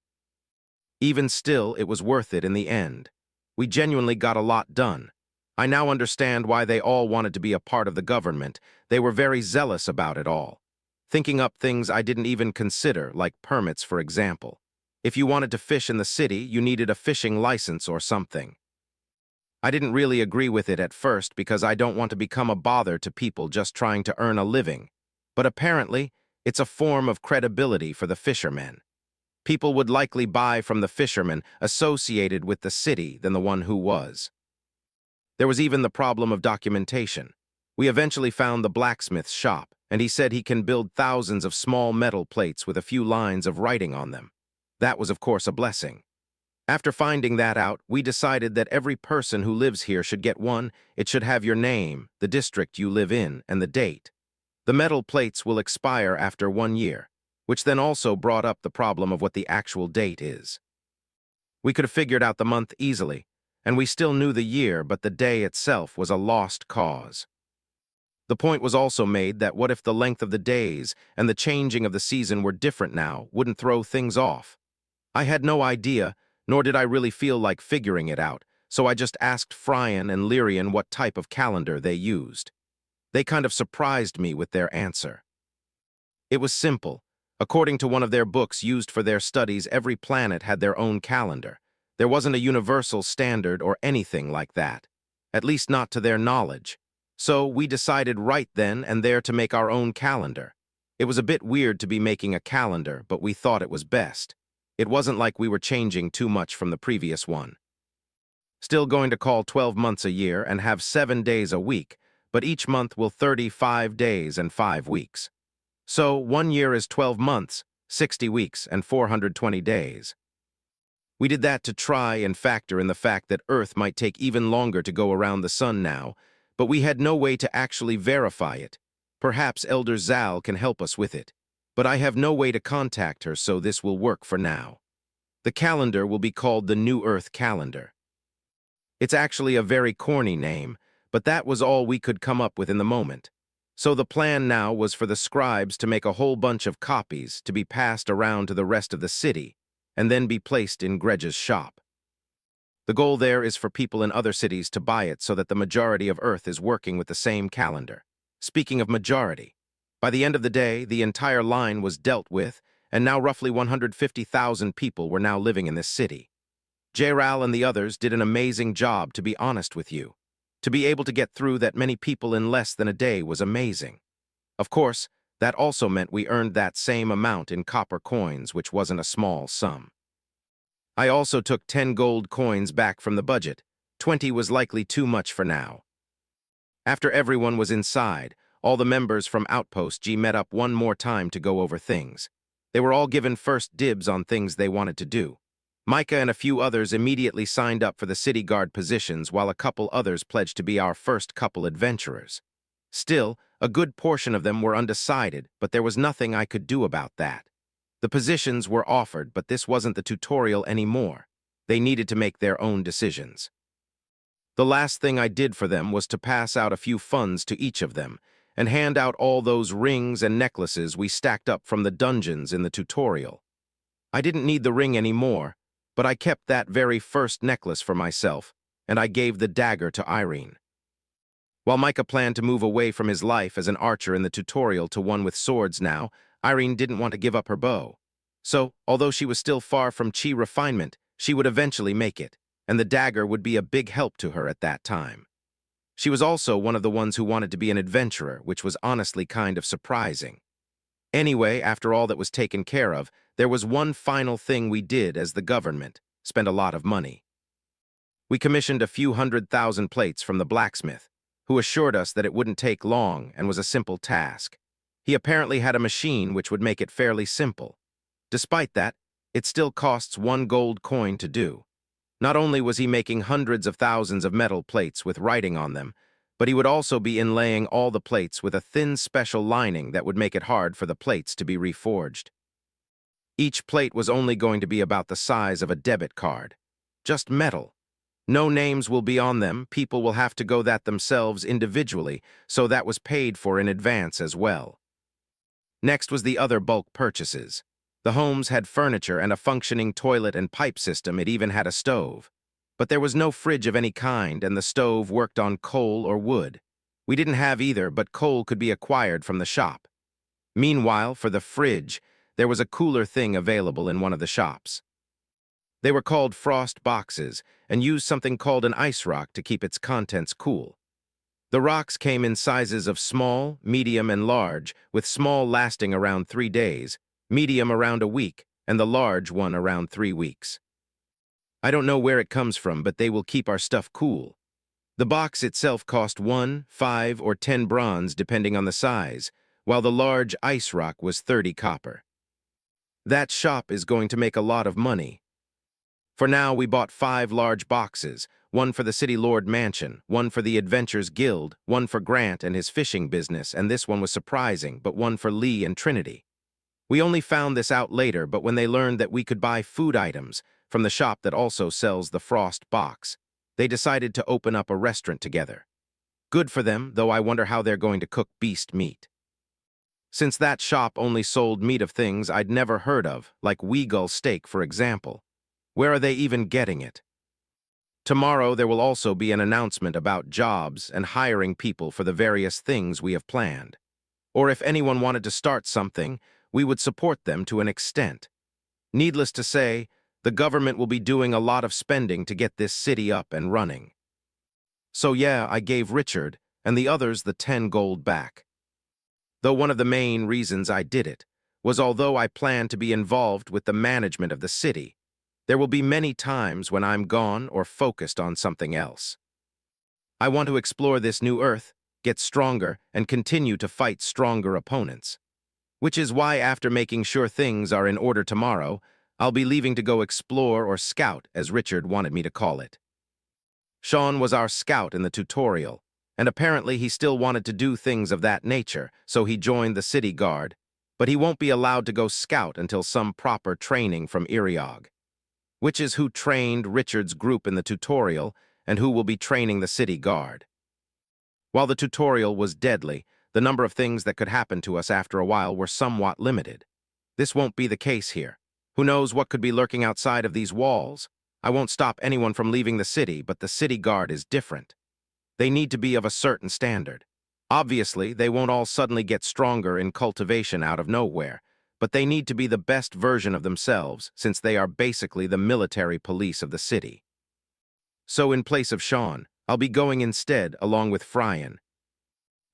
S1: Even still, it was worth it in the end. We genuinely got a lot done. I now understand why they all wanted to be a part of the government. They were very zealous about it all, thinking up things I didn't even consider, like permits, for example. If you wanted to fish in the city, you needed a fishing license or something. I didn't really agree with it at first because I don't want to become a bother to people just trying to earn a living. But apparently, it's a form of credibility for the fishermen. People would likely buy from the fisherman associated with the city than the one who was. There was even the problem of documentation. We eventually found the blacksmith's shop, and he said he can build thousands of small metal plates with a few lines of writing on them. That was, of course, a blessing. After finding that out, we decided that every person who lives here should get one. It should have your name, the district you live in, and the date. The metal plates will expire after 1 year, which then also brought up the problem of what the actual date is. We could have figured out the month easily, and we still knew the year, but the day itself was a lost cause. The point was also made that what if the length of the days and the changing of the season were different now, wouldn't throw things off? I had no idea, nor did I really feel like figuring it out, so I just asked Fryan and Lyrian what type of calendar they used. They kind of surprised me with their answer. It was simple. According to one of their books used for their studies, every planet had their own calendar. There wasn't a universal standard or anything like that, at least not to their knowledge. So we decided right then and there to make our own calendar. It was a bit weird to be making a calendar, but we thought it was best. It wasn't like we were changing too much from the previous one. Still going to call 12 months a year and have 7 days a week, but each month will 35 days and 5 weeks. So 1 year is 12 months, 60 weeks, and 420 days. We did that to try and factor in the fact that Earth might take even longer to go around the Sun now, but we had no way to actually verify it. Perhaps Elder Zal can help us with it, but I have no way to contact her, so this will work for now. The calendar will be called the New Earth Calendar. It's actually a very corny name, but that was all we could come up with in the moment. So the plan now was for the scribes to make a whole bunch of copies to be passed around to the rest of the city, and then be placed in Greg's shop. The goal there is for people in other cities to buy it so that the majority of Earth is working with the same calendar. Speaking of majority, by the end of the day, the entire line was dealt with, and now roughly 150,000 people were now living in this city. J-Ral and the others did an amazing job, to be honest with you. To be able to get through that many people in less than a day was amazing. Of course, that also meant we earned that same amount in copper coins, which wasn't a small sum. I also took 10 gold coins back from the budget. 20 was likely too much for now. After everyone was inside, all the members from Outpost G met up one more time to go over things. They were all given first dibs on things they wanted to do. Micah and a few others immediately signed up for the city guard positions, while a couple others pledged to be our first couple adventurers. Still, a good portion of them were undecided, but there was nothing I could do about that. The positions were offered, but this wasn't the tutorial anymore. They needed to make their own decisions. The last thing I did for them was to pass out a few funds to each of them and hand out all those rings and necklaces we stacked up from the dungeons in the tutorial. I didn't need the ring anymore, but I kept that very first necklace for myself, and I gave the dagger to Irene. While Micah planned to move away from his life as an archer in the tutorial to one with swords now, Irene didn't want to give up her bow. So, although she was still far from chi refinement, she would eventually make it, and the dagger would be a big help to her at that time. She was also one of the ones who wanted to be an adventurer, which was honestly kind of surprising. Anyway, after all that was taken care of, there was one final thing we did as the government, spend a lot of money. We commissioned a few 100,000 plates from the blacksmith, who assured us that it wouldn't take long and was a simple task. He apparently had a machine which would make it fairly simple. Despite that, it still costs 1 gold coin to do. Not only was he making hundreds of thousands of metal plates with writing on them, but he would also be inlaying all the plates with a thin special lining that would make it hard for the plates to be reforged. Each plate was only going to be about the size of a debit card. Just metal. No names will be on them, people will have to go that themselves individually, so that was paid for in advance as well. Next was the other bulk purchases. The homes had furniture and a functioning toilet and pipe system. It even had a stove. But there was no fridge of any kind, and the stove worked on coal or wood. We didn't have either, but coal could be acquired from the shop. Meanwhile, for the fridge, there was a cooler thing available in one of the shops. They were called frost boxes and used something called an ice rock to keep its contents cool. The rocks came in sizes of small, medium, and large, with small lasting around 3 days, medium around a week, and the large one around 3 weeks. I don't know where it comes from, but they will keep our stuff cool. The box itself cost 1, 5, or 10 bronze depending on the size, while the large ice rock was 30 copper. That shop is going to make a lot of money. For now, we bought 5 large boxes, one for the City Lord Mansion, one for the Adventures Guild, one for Grant and his fishing business, and this one was surprising, but one for Lee and Trinity. We only found this out later, but when they learned that we could buy food items from the shop that also sells the frost box, they decided to open up a restaurant together. Good for them, though I wonder how they're going to cook beast meat. Since that shop only sold meat of things I'd never heard of, like Weagull steak, for example. Where are they even getting it? Tomorrow there will also be an announcement about jobs and hiring people for the various things we have planned. Or if anyone wanted to start something, we would support them to an extent. Needless to say, the government will be doing a lot of spending to get this city up and running. So yeah, I gave Richard and the others the 10 gold back. Though one of the main reasons I did it was although I plan to be involved with the management of the city, there will be many times when I'm gone or focused on something else. I want to explore this new Earth, get stronger, and continue to fight stronger opponents. Which is why after making sure things are in order tomorrow, I'll be leaving to go explore or scout, as Richard wanted me to call it. Sean was our scout in the tutorial, and apparently he still wanted to do things of that nature, so he joined the city guard, but he won't be allowed to go scout until some proper training from Iriog, which is who trained Richard's group in the tutorial and who will be training the city guard. While the tutorial was deadly, the number of things that could happen to us after a while were somewhat limited. This won't be the case here. Who knows what could be lurking outside of these walls? I won't stop anyone from leaving the city, but the city guard is different. They need to be of a certain standard. Obviously, they won't all suddenly get stronger in cultivation out of nowhere, but they need to be the best version of themselves, since they are basically the military police of the city. So in place of Sean, I'll be going instead along with Fryan.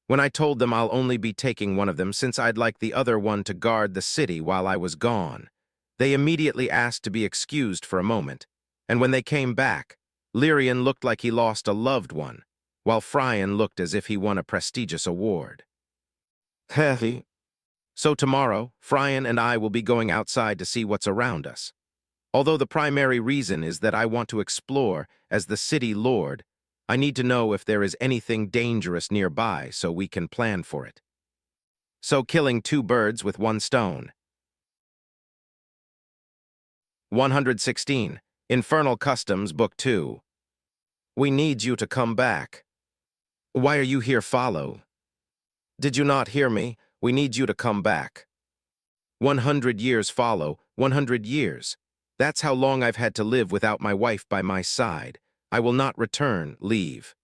S1: When I told them I'll only be taking one of them since I'd like the other one to guard the city while I was gone, they immediately asked to be excused for a moment, and when they came back, Lyrian looked like he lost a loved one, while Fryan looked as if he won a prestigious award. Heavy. So tomorrow, Fryan and I will be going outside to see what's around us. Although the primary reason is that I want to explore as the city lord, I need to know if there is anything dangerous nearby so we can plan for it. So killing two birds with one stone. 116. Infernal Customs, Book 2. We need you to come back. Why are you here, Follow? Did you not hear me? We need you to come back. 100 years, Follow, 100 years. That's how long I've had to live without my wife by my side. I will not return, leave.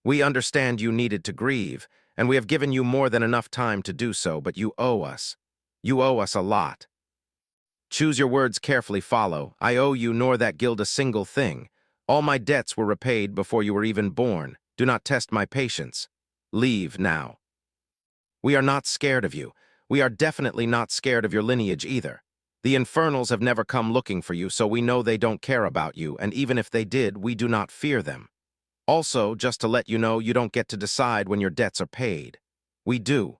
S1: We understand you needed to grieve, and we have given you more than enough time to do so, but you owe us. You owe us a lot. Choose your words carefully, Follow. I owe you nor that guild a single thing. All my debts were repaid before you were even born. Do not test my patience. Leave now. We are not scared of you. We are definitely not scared of your lineage either. The Infernals have never come looking for you, so we know they don't care about you, and even if they did, we do not fear them. Also, just to let you know, you don't get to decide when your debts are paid. We do.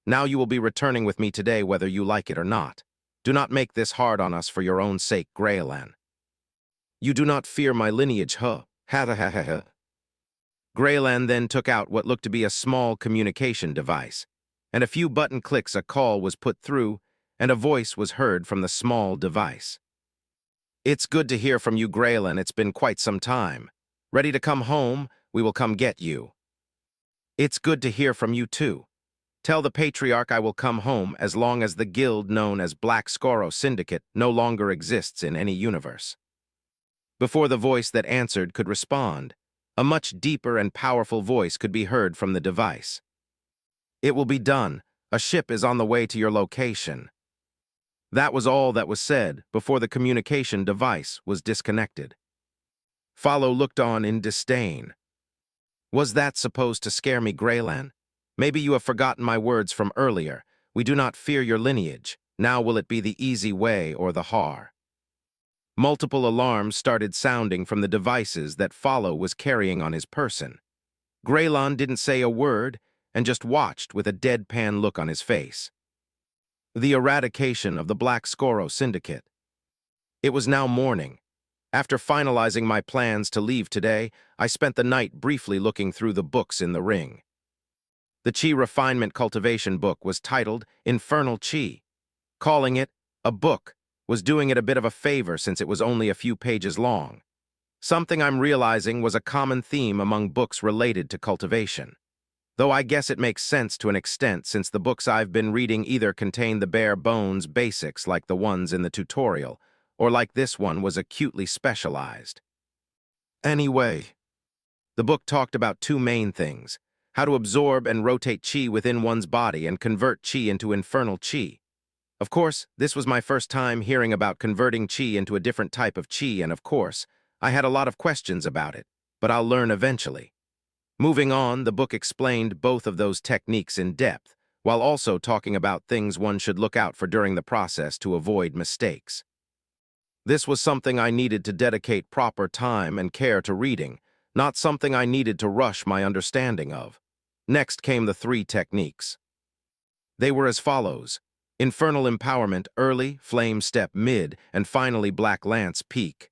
S1: Now you will be returning with me today whether you like it or not. Do not make this hard on us for your own sake, Greylan. You do not fear my lineage, huh? Ha-ha-ha-ha-ha. Greylan then took out what looked to be a small communication device, and a few button clicks a call was put through, and a voice was heard from the small device. It's good to hear from you, Greylan. It's been quite some time. Ready to come home? We will come get you. It's good to hear from you, too. Tell the patriarch I will come home as long as the guild known as Black Scoro Syndicate no longer exists in any universe. Before the voice that answered could respond, a much deeper and powerful voice could be heard from the device. It will be done. A ship is on the way to your location. That was all that was said before the communication device was disconnected. Follow looked on in disdain. Was that supposed to scare me, Greylan? Maybe you have forgotten my words from earlier. We do not fear your lineage. Now will it be the easy way or the har? Multiple alarms started sounding from the devices that Follow was carrying on his person. Greylan didn't say a word and just watched with a deadpan look on his face. The eradication of the Black Scoro Syndicate. It was now morning. After finalizing my plans to leave today, I spent the night briefly looking through the books in the ring. The Chi Refinement Cultivation book was titled Infernal Chi. Calling it a book was doing it a bit of a favor since it was only a few pages long. Something I'm realizing was a common theme among books related to cultivation. Though I guess it makes sense to an extent since the books I've been reading either contain the bare bones basics like the ones in the tutorial, or like this one was acutely specialized. Anyway, the book talked about two main things: how to absorb and rotate chi within one's body and convert chi into infernal chi. Of course, this was my first time hearing about converting chi into a different type of chi, and of course, I had a lot of questions about it, but I'll learn eventually. Moving on, the book explained both of those techniques in depth, while also talking about things one should look out for during the process to avoid mistakes. This was something I needed to dedicate proper time and care to reading, not something I needed to rush my understanding of. Next came the three techniques. They were as follows: Infernal Empowerment, early, Flame Step, mid, and finally Black Lance, peak.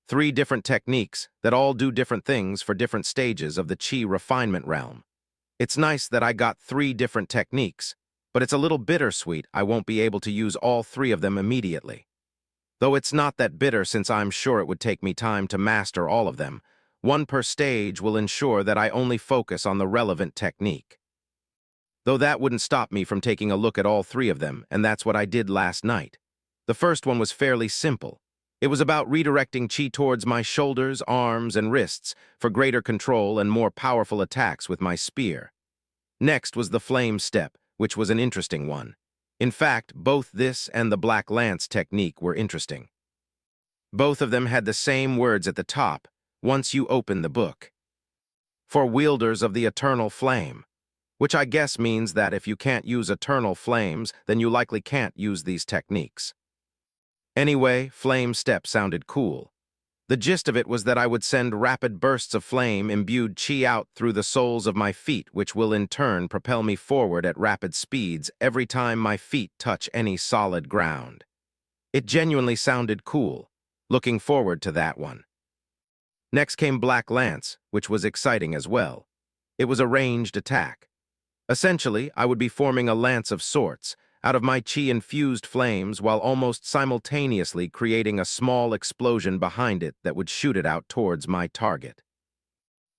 S1: 3 different techniques that all do different things for different stages of the Chi refinement realm. It's nice that I got 3 different techniques, but it's a little bittersweet I won't be able to use all 3 of them immediately. Though it's not that bitter since I'm sure it would take me time to master all of them. 1 per stage will ensure that I only focus on the relevant technique. Though that wouldn't stop me from taking a look at all 3 of them, and that's what I did last night. The first one was fairly simple. It was about redirecting Chi towards my shoulders, arms, and wrists for greater control and more powerful attacks with my spear. Next was the Flame Step, which was an interesting one. In fact, both this and the Black Lance technique were interesting. Both of them had the same words at the top, once you open the book. For wielders of the eternal flame, which I guess means that if you can't use eternal flames, then you likely can't use these techniques. Anyway, Flame Step sounded cool. The gist of it was that I would send rapid bursts of flame-imbued Chi out through the soles of my feet, which will in turn propel me forward at rapid speeds every time my feet touch any solid ground. It genuinely sounded cool. Looking forward to that one. Next came Black Lance, which was exciting as well. It was a ranged attack. Essentially, I would be forming a lance of sorts, out of my Chi-infused flames while almost simultaneously creating a small explosion behind it that would shoot it out towards my target.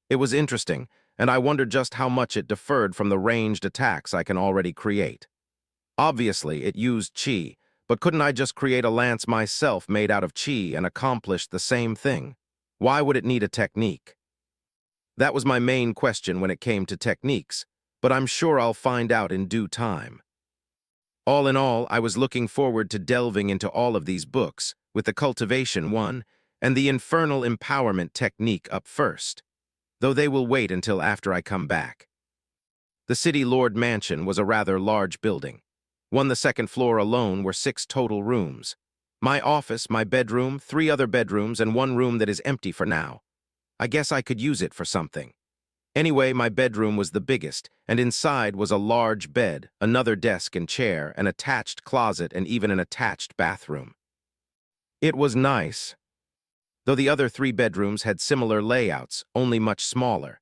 S1: It was interesting, and I wondered just how much it differed from the ranged attacks I can already create. Obviously, it used Chi, but couldn't I just create a lance myself made out of Chi and accomplish the same thing? Why would it need a technique? That was my main question when it came to techniques, but I'm sure I'll find out in due time. All in all, I was looking forward to delving into all of these books, with the Cultivation one and the Infernal Empowerment technique up first, though they will wait until after I come back. The City Lord Mansion was a rather large building. The second floor alone were 6 total rooms. My office, my bedroom, 3 other bedrooms, and 1 room that is empty for now. I guess I could use it for something. Anyway, my bedroom was the biggest, and inside was a large bed, another desk and chair, an attached closet, and even an attached bathroom. It was nice, though the other 3 bedrooms had similar layouts, only much smaller.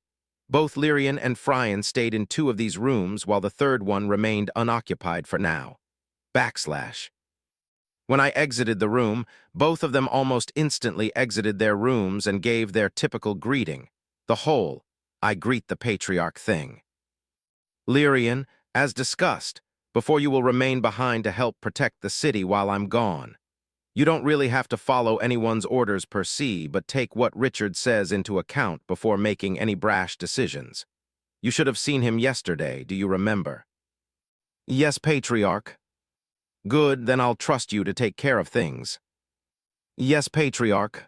S1: Both Lyrian and Fryan stayed in 2 of these rooms, while the third one remained unoccupied for now. When I exited the room, both of them almost instantly exited their rooms and gave their typical greeting, the whole "I greet the patriarch" thing. Lyrian, as discussed, before you will remain behind to help protect the city while I'm gone. You don't really have to follow anyone's orders per se, but take what Richard says into account before making any brash decisions. You should have seen him yesterday, do you remember? Yes, Patriarch. Good, then I'll trust you to take care of things. Yes, Patriarch.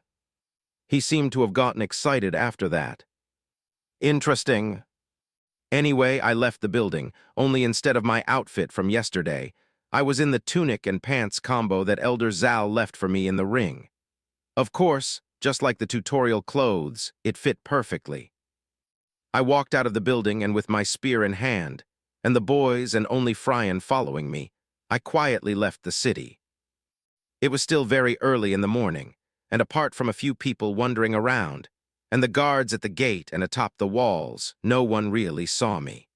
S1: He seemed to have gotten excited after that. Interesting. Anyway, I left the building, only instead of my outfit from yesterday, I was in the tunic and pants combo that Elder Zal left for me in the ring. Of course, just like the tutorial clothes, it fit perfectly. I walked out of the building and with my spear in hand, and the boys and only Fryan following me, I quietly left the city. It was still very early in the morning, and apart from a few people wandering around, and the guards at the gate and atop the walls, no one really saw me.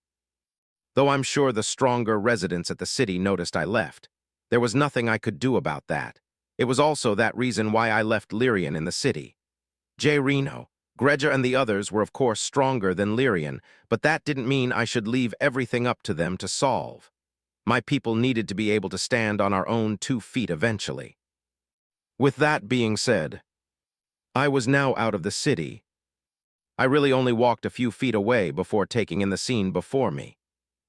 S1: Though I'm sure the stronger residents at the city noticed I left, there was nothing I could do about that. It was also that reason why I left Lyrian in the city. J. Reno, Greja and the others were of course stronger than Lyrian, but that didn't mean I should leave everything up to them to solve. My people needed to be able to stand on our own 2 feet eventually. With that being said, I was now out of the city. I really only walked a few feet away before taking in the scene before me.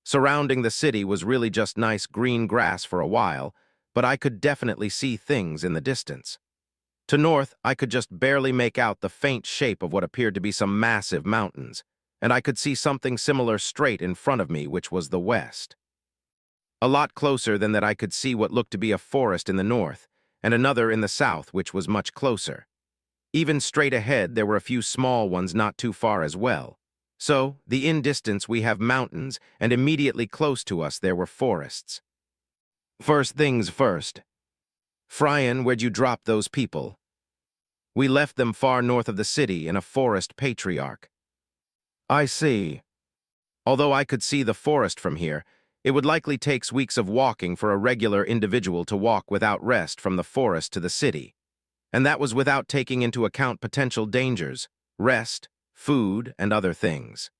S1: Surrounding the city was really just nice green grass for a while, but I could definitely see things in the distance. To north, I could just barely make out the faint shape of what appeared to be some massive mountains, and I could see something similar straight in front of me, which was the west. A lot closer than that I could see what looked to be a forest in the north, and another in the south, which was much closer. Even straight ahead, there were a few small ones not too far as well. So, in distance we have mountains, and immediately close to us there were forests. First things first. Fryan, where'd you drop those people? We left them far north of the city in a forest patriarch. I see. Although I could see the forest from here, it would likely take weeks of walking for a regular individual to walk without rest from the forest to the city. And that was without taking into account potential dangers, rest, food, and other things.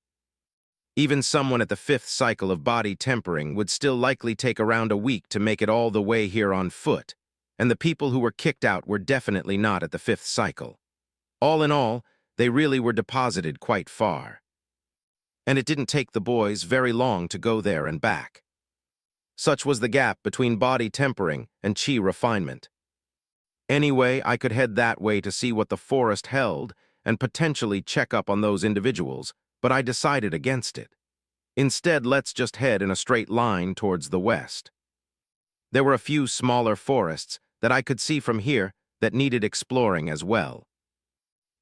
S1: Even someone at the 5th cycle of body tempering would still likely take around a week to make it all the way here on foot, and the people who were kicked out were definitely not at the 5th cycle. All in all, they really were deposited quite far. And it didn't take the boys very long to go there and back. Such was the gap between body tempering and chi refinement. Anyway, I could head that way to see what the forest held and potentially check up on those individuals, but I decided against it. Instead, let's just head in a straight line towards the west. There were a few smaller forests that I could see from here that needed exploring as well.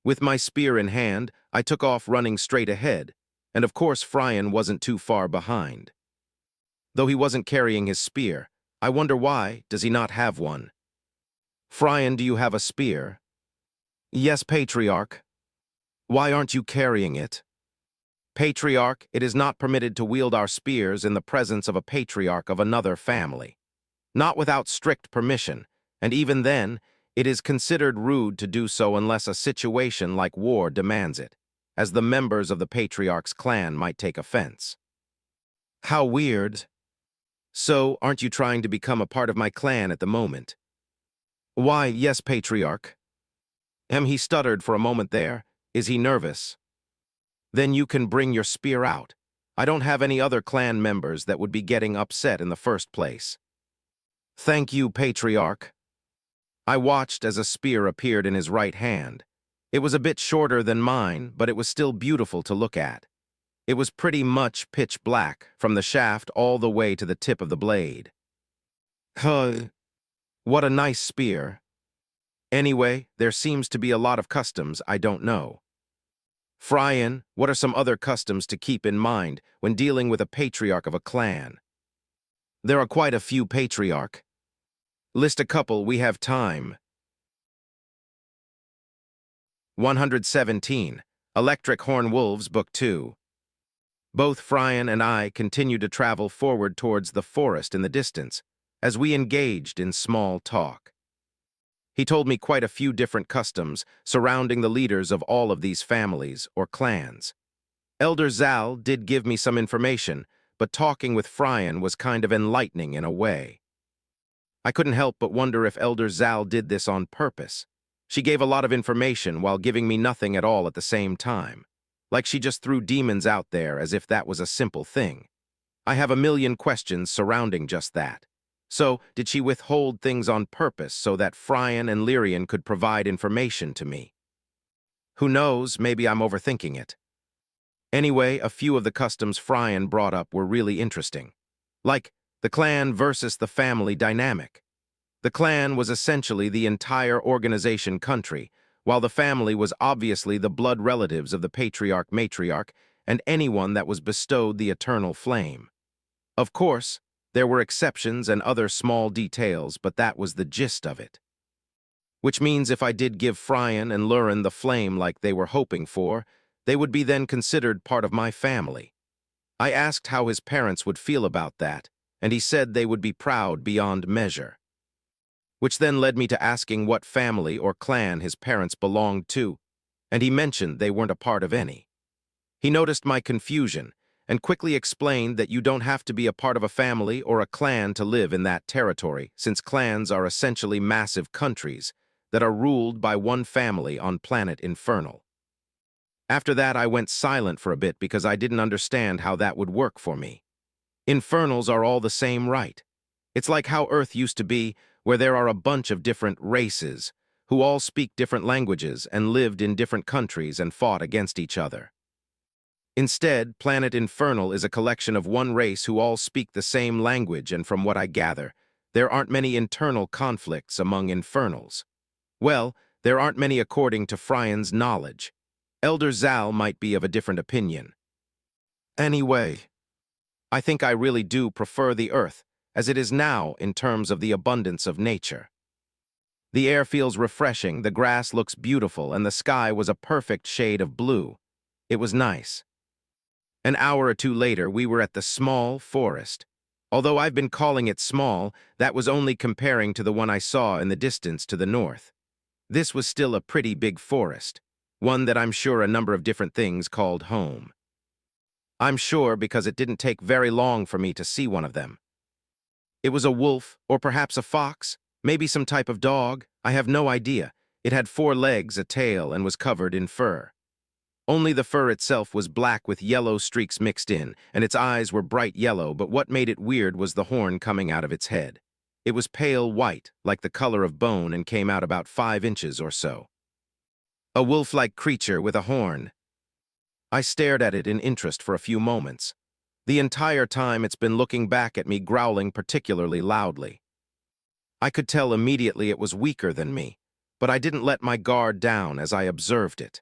S1: With my spear in hand, I took off running straight ahead, and of course Fryan wasn't too far behind. Though he wasn't carrying his spear, I wonder why does he not have one? Fryan, do you have a spear? Yes, Patriarch. Why aren't you carrying it? Patriarch, it is not permitted to wield our spears in the presence of a patriarch of another family. Not without strict permission, and even then, it is considered rude to do so unless a situation like war demands it, as the members of the patriarch's clan might take offense. How weird. So, aren't you trying to become a part of my clan at the moment? Why, yes, Patriarch. He stuttered for a moment there. Is he nervous? Then you can bring your spear out. I don't have any other clan members that would be getting upset in the first place. Thank you, Patriarch. I watched as a spear appeared in his right hand. It was a bit shorter than mine, but it was still beautiful to look at. It was pretty much pitch black, from the shaft all the way to the tip of the blade. What a nice spear. Anyway, there seems to be a lot of customs I don't know. Fryan, what are some other customs to keep in mind when dealing with a patriarch of a clan? There are quite a few, Patriarch. List a couple, we have time. 117. Electric Horn Wolves, Book 2. Both Fryan and I continued to travel forward towards the forest in the distance, as we engaged in small talk. He told me quite a few different customs surrounding the leaders of all of these families or clans. Elder Zal did give me some information, but talking with Fryan was kind of enlightening in a way. I couldn't help but wonder if Elder Zal did this on purpose. She gave a lot of information while giving me nothing at all at the same time. Like she just threw demons out there as if that was a simple thing. I have a million questions surrounding just that. So, did she withhold things on purpose so that Fryan and Lyrian could provide information to me? Who knows, maybe I'm overthinking it. Anyway, a few of the customs Fryan brought up were really interesting. Like, the clan versus the family dynamic. The clan was essentially the entire organization country, while the family was obviously the blood relatives of the patriarch-matriarch and anyone that was bestowed the eternal flame. Of course, there were exceptions and other small details, but that was the gist of it. Which means if I did give Fryan and Lurin the flame like they were hoping for, they would be then considered part of my family. I asked how his parents would feel about that, and he said they would be proud beyond measure. Which then led me to asking what family or clan his parents belonged to, and he mentioned they weren't a part of any. He noticed my confusion, and quickly explained that you don't have to be a part of a family or a clan to live in that territory, since clans are essentially massive countries that are ruled by one family on planet Infernal. After that, I went silent for a bit because I didn't understand how that would work for me. Infernals are all the same, right? It's like how Earth used to be, where there are a bunch of different races, who all speak different languages and lived in different countries and fought against each other. Instead, planet Infernal is a collection of one race who all speak the same language, and from what I gather, there aren't many internal conflicts among Infernals. Well, there aren't many according to Fryan's knowledge. Elder Zal might be of a different opinion. Anyway, I think I really do prefer the Earth, as it is now in terms of the abundance of nature. The air feels refreshing, the grass looks beautiful, and the sky was a perfect shade of blue. It was nice. An hour or two later, we were at the small forest. Although I've been calling it small, that was only comparing to the one I saw in the distance to the north. This was still a pretty big forest, one that I'm sure a number of different things called home. I'm sure because it didn't take very long for me to see one of them. It was a wolf, or perhaps a fox, maybe some type of dog, I have no idea. It had 4 legs, a tail, and was covered in fur. Only the fur itself was black with yellow streaks mixed in, and its eyes were bright yellow, but what made it weird was the horn coming out of its head. It was pale white, like the color of bone, and came out about 5 inches or so. A wolf-like creature with a horn. I stared at it in interest for a few moments. The entire time it's been looking back at me, growling particularly loudly. I could tell immediately it was weaker than me, but I didn't let my guard down as I observed it.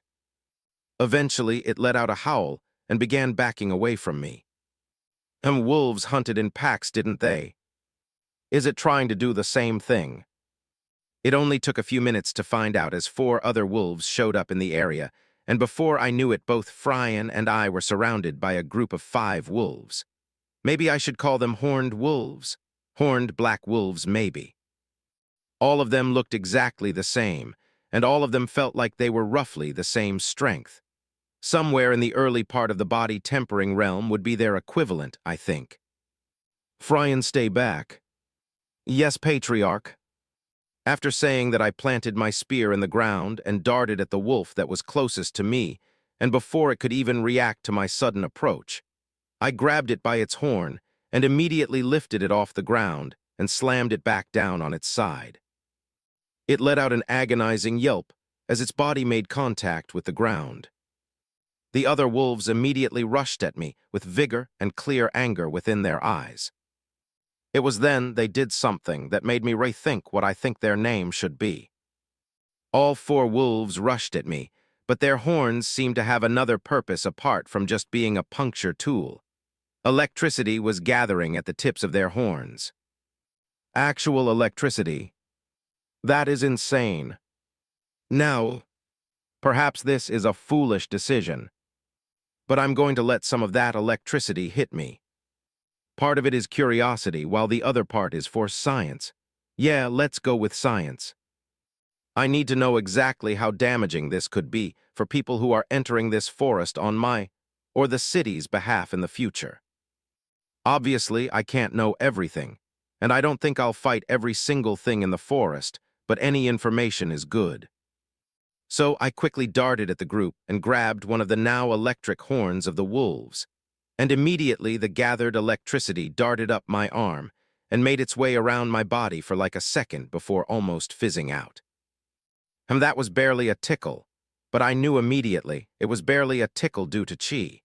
S1: Eventually, it let out a howl and began backing away from me. And wolves hunted in packs, didn't they? Is it trying to do the same thing? It only took a few minutes to find out as 4 other wolves showed up in the area, and before I knew it, both Fryan and I were surrounded by a group of 5 wolves. Maybe I should call them horned wolves. Horned black wolves, maybe. All of them looked exactly the same, and all of them felt like they were roughly the same strength. Somewhere in the early part of the body tempering realm would be their equivalent, I think. Fryan, stay back. Yes, patriarch. After saying that, I planted my spear in the ground and darted at the wolf that was closest to me, and before it could even react to my sudden approach, I grabbed it by its horn and immediately lifted it off the ground and slammed it back down on its side. It let out an agonizing yelp as its body made contact with the ground. The other wolves immediately rushed at me with vigor and clear anger within their eyes. It was then they did something that made me rethink what I think their name should be. All 4 wolves rushed at me, but their horns seemed to have another purpose apart from just being a puncture tool. Electricity was gathering at the tips of their horns. Actual electricity. That is insane. Now, perhaps this is a foolish decision, but I'm going to let some of that electricity hit me. Part of it is curiosity, while the other part is for science. Yeah, let's go with science. I need to know exactly how damaging this could be for people who are entering this forest on my, or the city's behalf in the future. Obviously, I can't know everything, and I don't think I'll fight every single thing in the forest, but any information is good. So I quickly darted at the group and grabbed one of the now electric horns of the wolves, and immediately the gathered electricity darted up my arm and made its way around my body for like a second before almost fizzing out. And that was barely a tickle, but I knew immediately it was barely a tickle due to chi.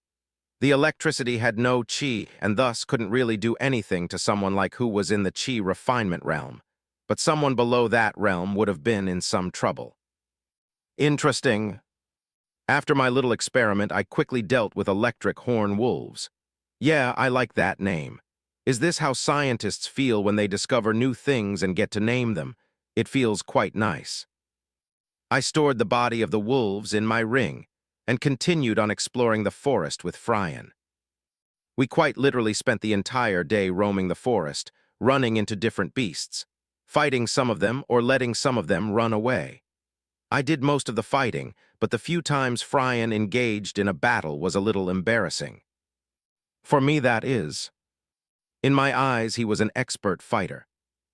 S1: The electricity had no chi and thus couldn't really do anything to someone like who was in the chi refinement realm, but someone below that realm would have been in some trouble. Interesting. After my little experiment, I quickly dealt with electric horn wolves. Yeah, I like that name. Is this how scientists feel when they discover new things and get to name them? It feels quite nice. I stored the body of the wolves in my ring and continued on exploring the forest with Fryan. We quite literally spent the entire day roaming the forest, running into different beasts, fighting some of them or letting some of them run away. I did most of the fighting, but the few times Fryan engaged in a battle was a little embarrassing. For me, that is. In my eyes, he was an expert fighter.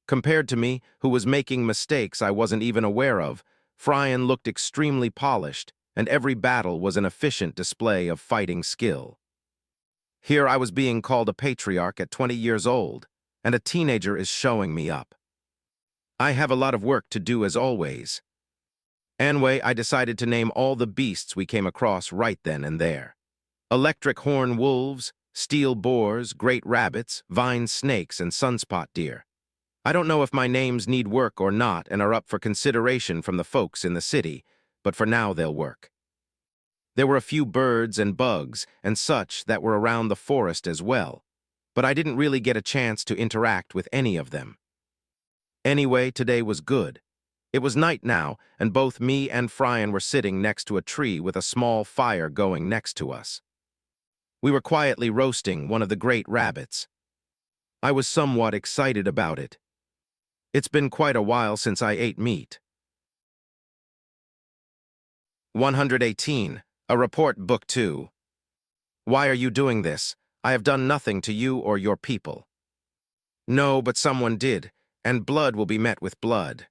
S1: Compared to me, who was making mistakes I wasn't even aware of, Fryan looked extremely polished, and every battle was an efficient display of fighting skill. Here I was being called a patriarch at 20 years old, and a teenager is showing me up. I have a lot of work to do as always. Anyway, I decided to name all the beasts we came across right then and there. Electric horn wolves, steel boars, great rabbits, vine snakes, and sunspot deer. I don't know if my names need work or not and are up for consideration from the folks in the city, but for now they'll work. There were a few birds and bugs and such that were around the forest as well, but I didn't really get a chance to interact with any of them. Anyway, today was good. It was night now, and both me and Frian were sitting next to a tree with a small fire going next to us. We were quietly roasting one of the great rabbits. I was somewhat excited about it. It's been quite a while since I ate meat. 118. A Report Book 2. Why are you doing this? I have done nothing to you or your people. No, but someone did, and blood will be met with blood.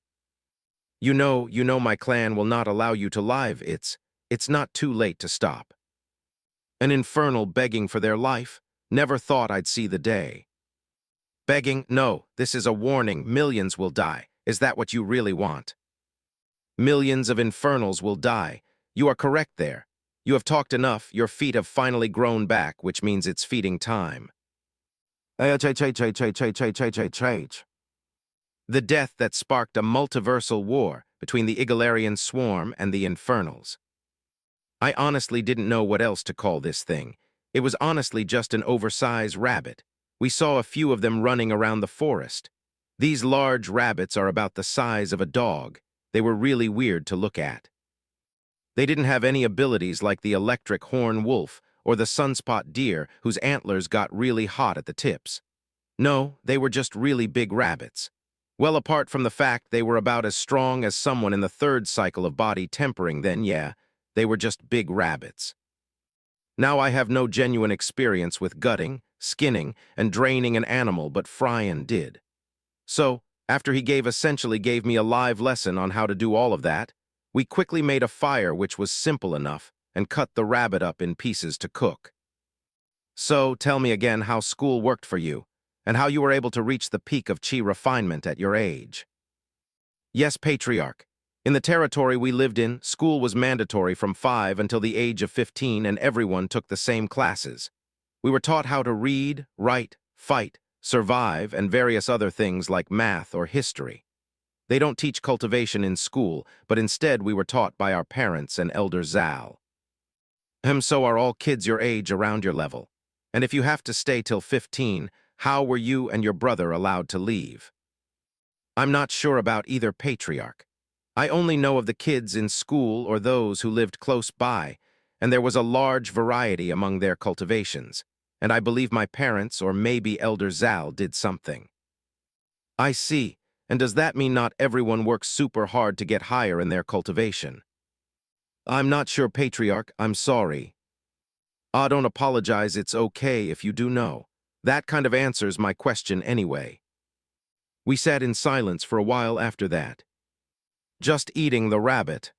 S1: You know my clan will not allow you to live. It's not too late to stop. An Infernal begging for their life? Never thought I'd see the day. Begging? No, this is a warning. Millions will die. Is that what you really want? Millions of Infernals will die. You are correct there. You have talked enough. Your feet have finally grown back, which means it's feeding time. The death that sparked a multiversal war between the Igolarian swarm and the Infernals. I honestly didn't know what else to call this thing. It was honestly just an oversized rabbit. We saw a few of them running around the forest. These large rabbits are about the size of a dog. They were really weird to look at. They didn't have any abilities like the electric horn wolf or the sunspot deer whose antlers got really hot at the tips. No, they were just really big rabbits. Well, apart from the fact they were about as strong as someone in the third cycle of body tempering, then yeah, they were just big rabbits. Now I have no genuine experience with gutting, skinning, and draining an animal, but Frian did. So, after he essentially gave me a live lesson on how to do all of that, we quickly made a fire which was simple enough and cut the rabbit up in pieces to cook. So, tell me again how school worked for you, and how you were able to reach the peak of chi refinement at your age. Yes, Patriarch. In the territory we lived in, school was mandatory from 5 until the age of 15, and everyone took the same classes. We were taught how to read, write, fight, survive, and various other things like math or history. They don't teach cultivation in school, but instead we were taught by our parents and Elder Zal. So are all kids your age around your level. And if you have to stay till 15, how were you and your brother allowed to leave? I'm not sure about either, Patriarch. I only know of the kids in school or those who lived close by, and there was a large variety among their cultivations, and I believe my parents or maybe Elder Zal did something. I see, and does that mean not everyone works super hard to get higher in their cultivation? I'm not sure, Patriarch, I'm sorry. Don't apologize, it's okay if you do know. That kind of answers my question anyway. We sat in silence for a while after that. Just eating the rabbit.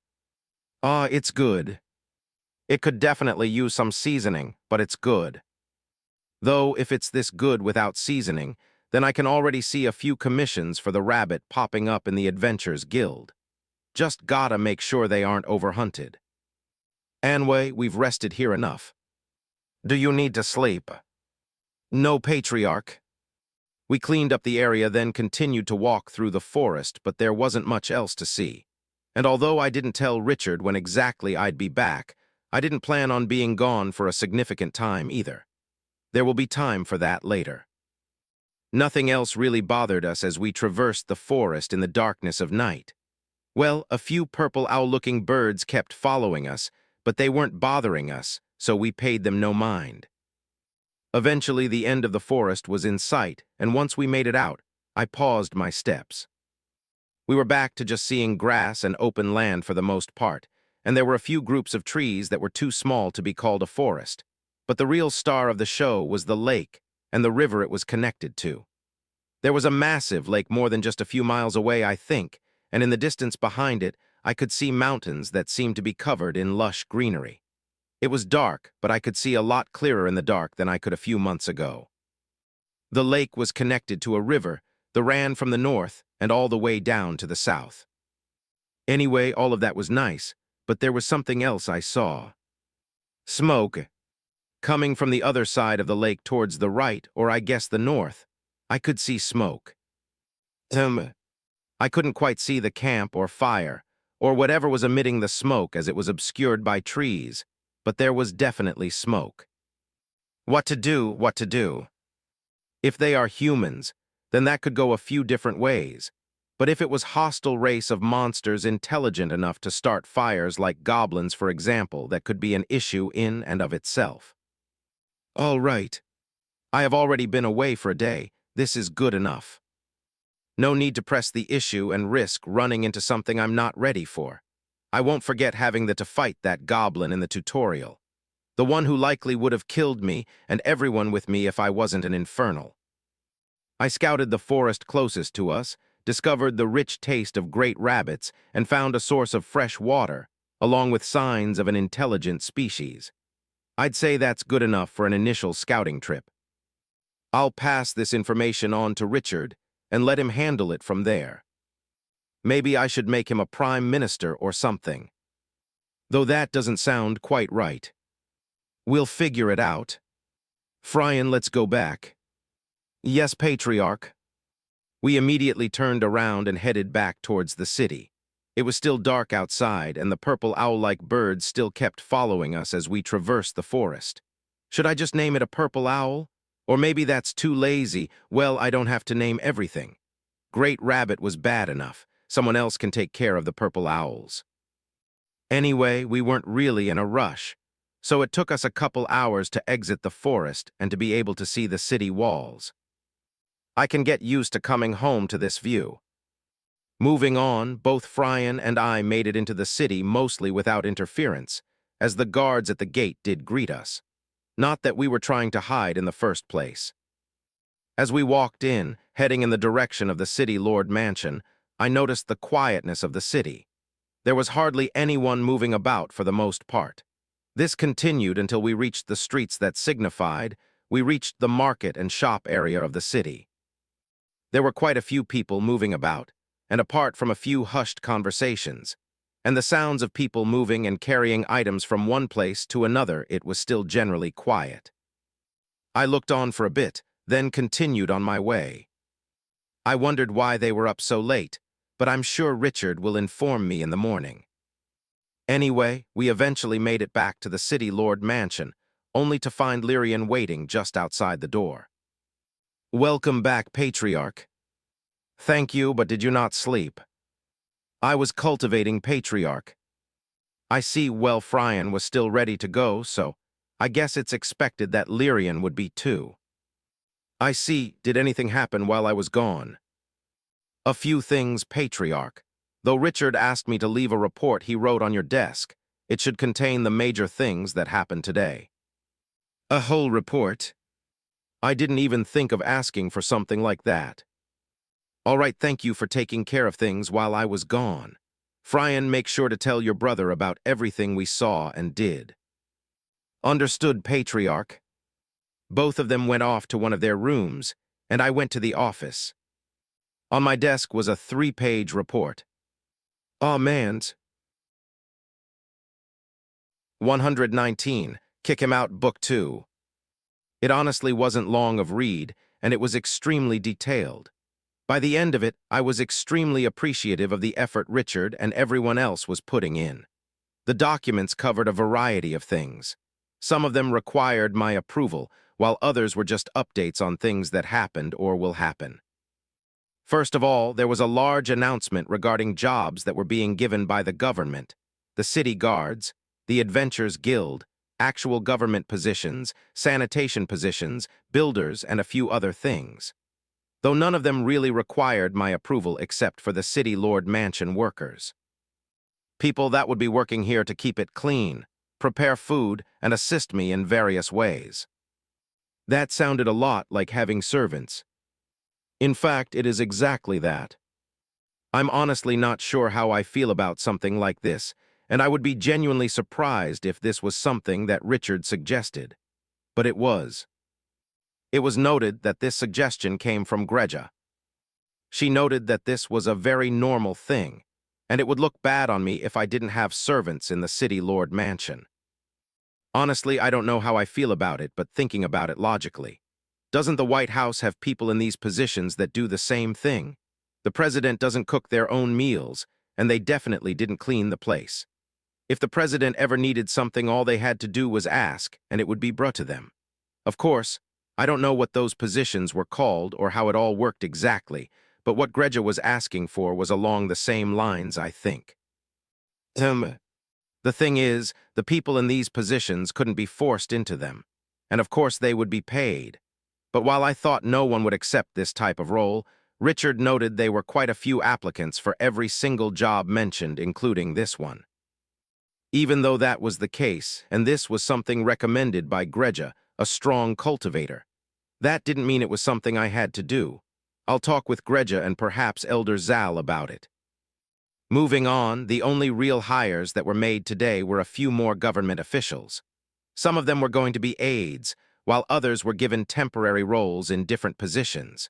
S1: It's good. It could definitely use some seasoning, but it's good. Though, if it's this good without seasoning, then I can already see a few commissions for the rabbit popping up in the Adventures Guild. Just gotta make sure they aren't overhunted. Anyway, we've rested here enough. Do you need to sleep? No, Patriarch. We cleaned up the area, then continued to walk through the forest, but there wasn't much else to see. And although I didn't tell Richard when exactly I'd be back, I didn't plan on being gone for a significant time either. There will be time for that later. Nothing else really bothered us as we traversed the forest in the darkness of night. Well, a few purple owl-looking birds kept following us, but they weren't bothering us, so we paid them no mind. Eventually, the end of the forest was in sight, and once we made it out, I paused my steps. We were back to just seeing grass and open land for the most part, and there were a few groups of trees that were too small to be called a forest. But the real star of the show was the lake and the river it was connected to. There was a massive lake more than just a few miles away, I think, and in the distance behind it, I could see mountains that seemed to be covered in lush greenery. It was dark, but I could see a lot clearer in the dark than I could a few months ago. The lake was connected to a river that ran from the north and all the way down to the south. Anyway, all of that was nice, but there was something else I saw. Smoke. Coming from the other side of the lake towards the right, or I guess the north, I could see smoke. I couldn't quite see the camp or fire, or whatever was emitting the smoke as it was obscured by trees, but there was definitely smoke. What to do, what to do? If they are humans, then that could go a few different ways. But if it was hostile race of monsters intelligent enough to start fires like goblins, for example, that could be an issue in and of itself. All right. I have already been away for a day. This is good enough. No need to press the issue and risk running into something I'm not ready for. I won't forget having to fight that goblin in the tutorial. The one who likely would have killed me and everyone with me if I wasn't an Infernal. I scouted the forest closest to us, discovered the rich taste of great rabbits, and found a source of fresh water, along with signs of an intelligent species. I'd say that's good enough for an initial scouting trip. I'll pass this information on to Richard and let him handle it from there. Maybe I should make him a prime minister or something. Though that doesn't sound quite right. We'll figure it out. Frian, let's go back. Yes, Patriarch. We immediately turned around and headed back towards the city. It was still dark outside, and the purple owl-like birds still kept following us as we traversed the forest. Should I just name it a purple owl? Or maybe that's too lazy. Well, I don't have to name everything. Great Rabbit was bad enough. Someone else can take care of the purple owls. Anyway, we weren't really in a rush, so it took us a couple hours to exit the forest and to be able to see the city walls. I can get used to coming home to this view. Moving on, both Frian and I made it into the city mostly without interference, as the guards at the gate did greet us. Not that we were trying to hide in the first place. As we walked in, heading in the direction of the City Lord Mansion, I noticed the quietness of the city. There was hardly anyone moving about for the most part. This continued until we reached the streets that signified we reached the market and shop area of the city. There were quite a few people moving about, and apart from a few hushed conversations, and the sounds of people moving and carrying items from one place to another, it was still generally quiet. I looked on for a bit, then continued on my way. I wondered why they were up so late, but I'm sure Richard will inform me in the morning. Anyway, we eventually made it back to the City Lord Mansion, only to find Lyrian waiting just outside the door. Welcome back, Patriarch. Thank you, but did you not sleep? I was cultivating, Patriarch. I see Frian was still ready to go, so I guess it's expected that Lyrian would be too. I see. Did anything happen while I was gone? A few things, Patriarch. Though Richard asked me to leave a report he wrote on your desk, it should contain the major things that happened today. A whole report? I didn't even think of asking for something like that. All right, thank you for taking care of things while I was gone. Frian, make sure to tell your brother about everything we saw and did. Understood, Patriarch. Both of them went off to one of their rooms, and I went to the office. On my desk was a 3-page report. Aw, mans. 119, Kick Him Out, Book 2. It honestly wasn't long of read, and it was extremely detailed. By the end of it, I was extremely appreciative of the effort Richard and everyone else was putting in. The documents covered a variety of things. Some of them required my approval, while others were just updates on things that happened or will happen. First of all, there was a large announcement regarding jobs that were being given by the government, the city guards, the Adventures Guild, actual government positions, sanitation positions, builders, and a few other things. Though none of them really required my approval except for the City Lord Mansion workers. People that would be working here to keep it clean, prepare food, and assist me in various ways. That sounded a lot like having servants. In fact, it is exactly that. I'm honestly not sure how I feel about something like this, and I would be genuinely surprised if this was something that Richard suggested. But it was. It was noted that this suggestion came from Greja. She noted that this was a very normal thing, and it would look bad on me if I didn't have servants in the City Lord Mansion. Honestly, I don't know how I feel about it, but thinking about it logically. Doesn't the White House have people in these positions that do the same thing? The president doesn't cook their own meals, and they definitely didn't clean the place. If the president ever needed something, all they had to do was ask, and it would be brought to them. Of course, I don't know what those positions were called or how it all worked exactly, but what Greja was asking for was along the same lines, I think. The thing is, the people in these positions couldn't be forced into them, and of course they would be paid. But while I thought no one would accept this type of role, Richard noted there were quite a few applicants for every single job mentioned, including this one. Even though that was the case, and this was something recommended by Greja, a strong cultivator, that didn't mean it was something I had to do. I'll talk with Greja and perhaps Elder Zal about it. Moving on, the only real hires that were made today were a few more government officials. Some of them were going to be aides, while others were given temporary roles in different positions.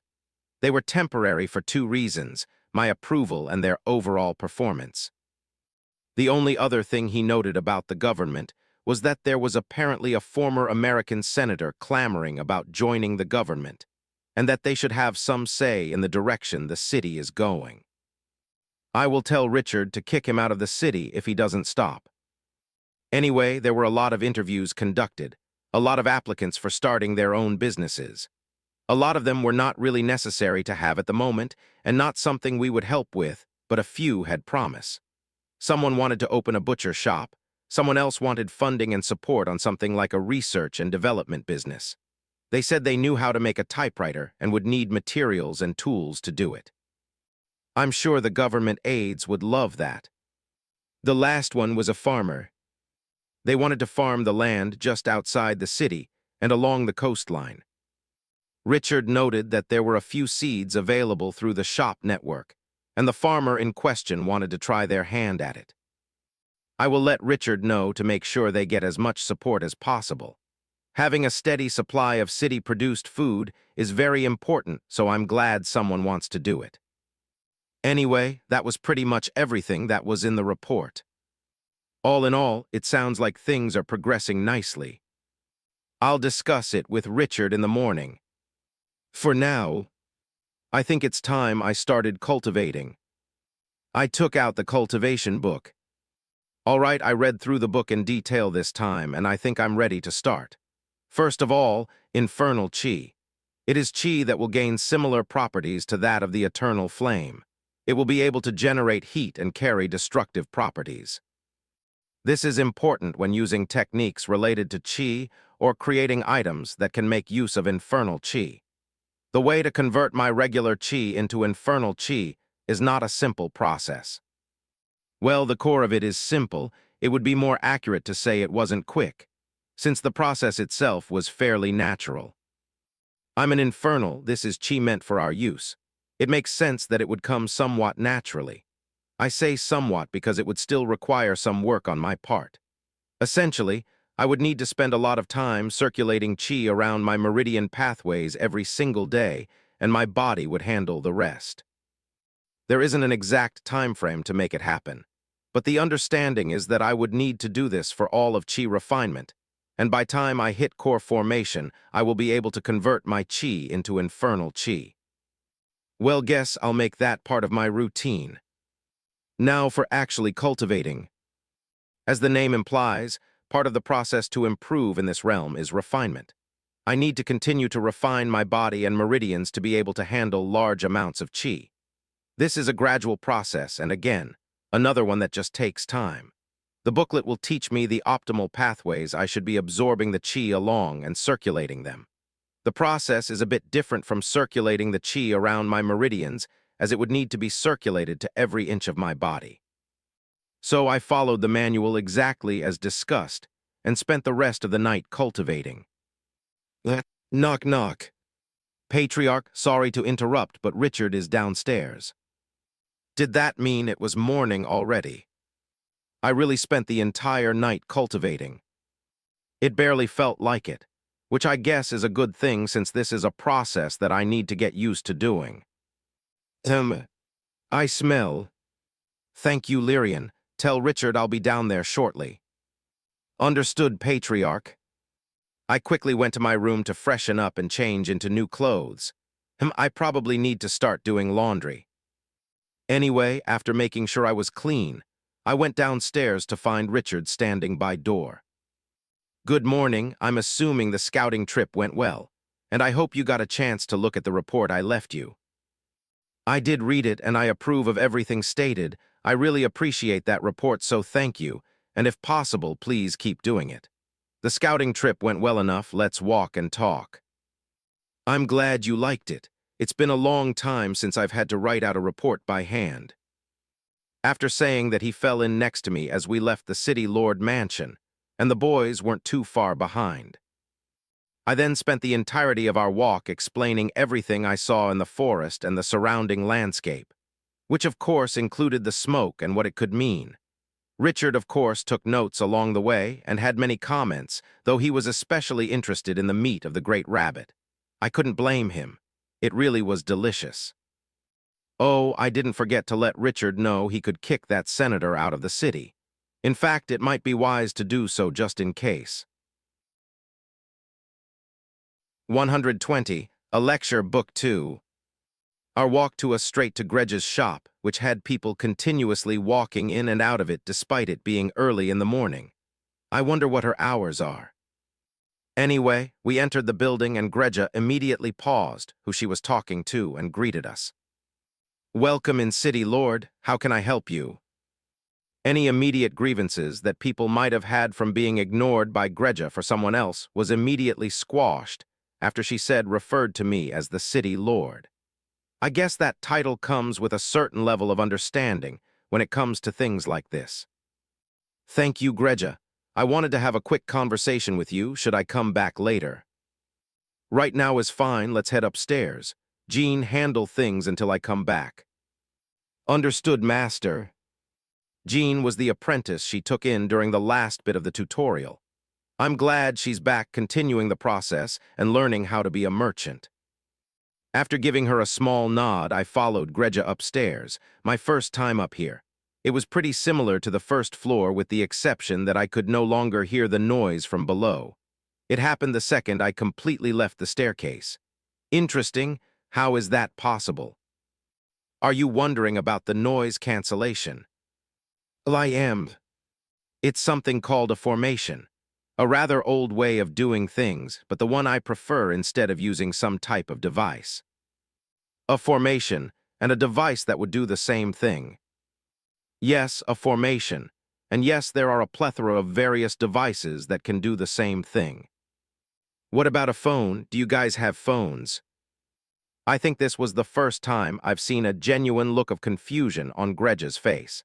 S1: They were temporary for two reasons: my approval and their overall performance. The only other thing he noted about the government was that there was apparently a former American senator clamoring about joining the government, and that they should have some say in the direction the city is going. I will tell Richard to kick him out of the city if he doesn't stop. Anyway, there were a lot of interviews conducted, a lot of applicants for starting their own businesses. A lot of them were not really necessary to have at the moment, and not something we would help with, but a few had promise. Someone wanted to open a butcher shop, someone else wanted funding and support on something like a research and development business. They said they knew how to make a typewriter and would need materials and tools to do it. I'm sure the government aides would love that. The last one was a farmer. They wanted to farm the land just outside the city and along the coastline. Richard noted that there were a few seeds available through the shop network, and the farmer in question wanted to try their hand at it. I will let Richard know to make sure they get as much support as possible. Having a steady supply of city-produced food is very important, so I'm glad someone wants to do it. Anyway, that was pretty much everything that was in the report. All in all, it sounds like things are progressing nicely. I'll discuss it with Richard in the morning. For now, I think it's time I started cultivating. I took out the cultivation book. All right, I read through the book in detail this time, and I think I'm ready to start. First of all, Infernal Chi. It is Chi that will gain similar properties to that of the eternal flame. It will be able to generate heat and carry destructive properties. This is important when using techniques related to Chi or creating items that can make use of Infernal Chi. The way to convert my regular Chi into Infernal Chi is not a simple process. Well, the core of it is simple. It would be more accurate to say it wasn't quick, since the process itself was fairly natural. I'm an Infernal, this is Chi meant for our use. It makes sense that it would come somewhat naturally. I say somewhat because it would still require some work on my part. Essentially, I would need to spend a lot of time circulating Chi around my meridian pathways every single day, and my body would handle the rest. There isn't an exact time frame to make it happen, but the understanding is that I would need to do this for all of Chi refinement, and by time I hit core formation, I will be able to convert my Chi into Infernal Chi. Well, guess I'll make that part of my routine. Now for actually cultivating. As the name implies, part of the process to improve in this realm is refinement. I need to continue to refine my body and meridians to be able to handle large amounts of Chi. This is a gradual process, and again, another one that just takes time. The booklet will teach me the optimal pathways I should be absorbing the Chi along and circulating them. The process is a bit different from circulating the Chi around my meridians, as it would need to be circulated to every inch of my body. So I followed the manual exactly as discussed, and spent the rest of the night cultivating. Knock knock. Patriarch, sorry to interrupt, but Richard is downstairs. Did that mean it was morning already? I really spent the entire night cultivating. It barely felt like it, which I guess is a good thing since this is a process that I need to get used to doing. I smell. Thank you, Lyrian. Tell Richard I'll be down there shortly. Understood, Patriarch. I quickly went to my room to freshen up and change into new clothes. I probably need to start doing laundry. Anyway, after making sure I was clean, I went downstairs to find Richard standing by door. Good morning, I'm assuming the scouting trip went well, and I hope you got a chance to look at the report I left you. I did read it and I approve of everything stated. I really appreciate that report, so thank you, and if possible, please keep doing it. The scouting trip went well enough, let's walk and talk. I'm glad you liked it. It's been a long time since I've had to write out a report by hand. After saying that, he fell in next to me as we left the City Lord mansion, and the boys weren't too far behind. I then spent the entirety of our walk explaining everything I saw in the forest and the surrounding landscape, which of course included the smoke and what it could mean. Richard, of course, took notes along the way and had many comments, though he was especially interested in the meat of the great rabbit. I couldn't blame him. It really was delicious. Oh, I didn't forget to let Richard know he could kick that senator out of the city. In fact, it might be wise to do so just in case. 120. A Lecture, Book 2. Our walk took us straight to Greg's shop, which had people continuously walking in and out of it despite it being early in the morning. I wonder what her hours are. Anyway, we entered the building and Greg immediately paused, who she was talking to, and greeted us. Welcome in City Lord, how can I help you? Any immediate grievances that people might have had from being ignored by Greg for someone else was immediately squashed after she referred to me as the City Lord. I guess that title comes with a certain level of understanding when it comes to things like this. Thank you, Greg. I wanted to have a quick conversation with you. Should I come back later? Right now is fine, let's head upstairs. Jean, handle things until I come back. Understood, Master. Jean was the apprentice she took in during the last bit of the tutorial. I'm glad she's back continuing the process and learning how to be a merchant. After giving her a small nod, I followed Greg upstairs, my first time up here. It was pretty similar to the first floor with the exception that I could no longer hear the noise from below. It happened the second I completely left the staircase. Interesting, how is that possible? Are you wondering about the noise cancellation? Well, I am. It's something called a formation. A rather old way of doing things, but the one I prefer instead of using some type of device. A formation, and a device that would do the same thing. Yes, a formation, and yes, there are a plethora of various devices that can do the same thing. What about a phone? Do you guys have phones? I think this was the first time I've seen a genuine look of confusion on Greg's face.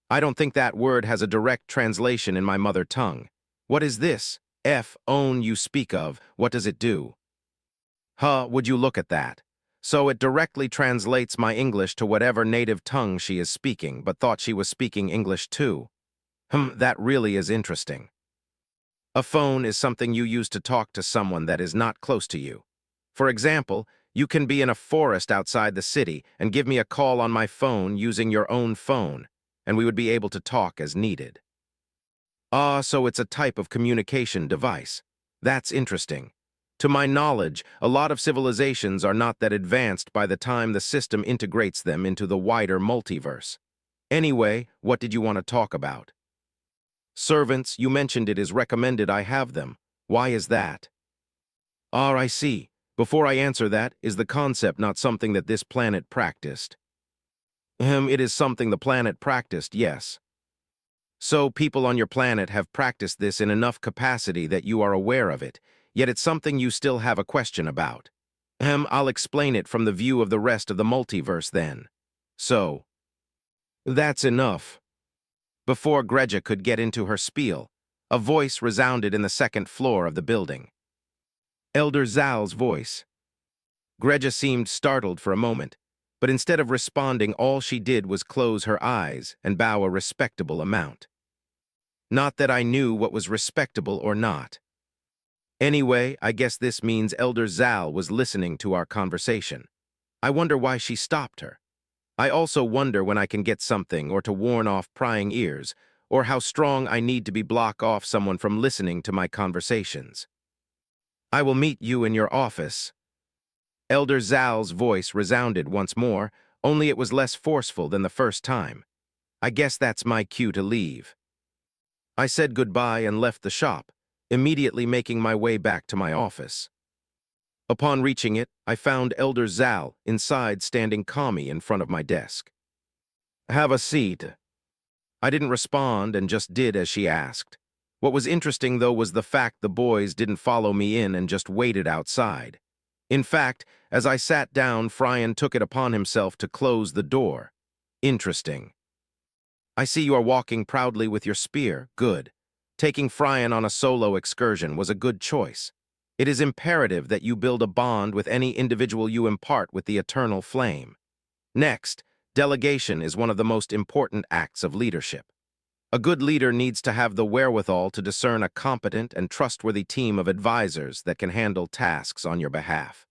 S1: I don't think that word has a direct translation in my mother tongue. What is this? Phone you speak of, what does it do? Would you look at that? So it directly translates my English to whatever native tongue she is speaking, but thought she was speaking English too. That really is interesting. A phone is something you use to talk to someone that is not close to you. For example, you can be in a forest outside the city and give me a call on my phone using your own phone, and we would be able to talk as needed. So it's a type of communication device. That's interesting. To my knowledge, a lot of civilizations are not that advanced by the time the system integrates them into the wider multiverse. Anyway, what did you want to talk about? Servants, you mentioned it is recommended I have them. Why is that? I see. Before I answer that, is the concept not something that this planet practiced? It is something the planet practiced, yes. So people on your planet have practiced this in enough capacity that you are aware of it, yet it's something you still have a question about. I'll explain it from the view of the rest of the multiverse then. So, that's enough. Before Greg could get into her spiel, a voice resounded in the second floor of the building. Elder Zal's voice. Greg seemed startled for a moment, but instead of responding, all she did was close her eyes and bow a respectable amount. Not that I knew what was respectable or not. Anyway, I guess this means Elder Zal was listening to our conversation. I wonder why she stopped her. I also wonder when I can get something or to warn off prying ears, or how strong I need to be block off someone from listening to my conversations. I will meet you in your office. Elder Zal's voice resounded once more, only it was less forceful than the first time. I guess that's my cue to leave. I said goodbye and left the shop, immediately making my way back to my office. Upon reaching it, I found Elder Zal inside standing calmly in front of my desk. Have a seat. I didn't respond and just did as she asked. What was interesting, though, was the fact the boys didn't follow me in and just waited outside. In fact, as I sat down, Fryan took it upon himself to close the door. Interesting. I see you are walking proudly with your spear. Good. Taking Fryan on a solo excursion was a good choice. It is imperative that you build a bond with any individual you impart with the eternal flame. Next, delegation is one of the most important acts of leadership. A good leader needs to have the wherewithal to discern a competent and trustworthy team of advisors that can handle tasks on your behalf.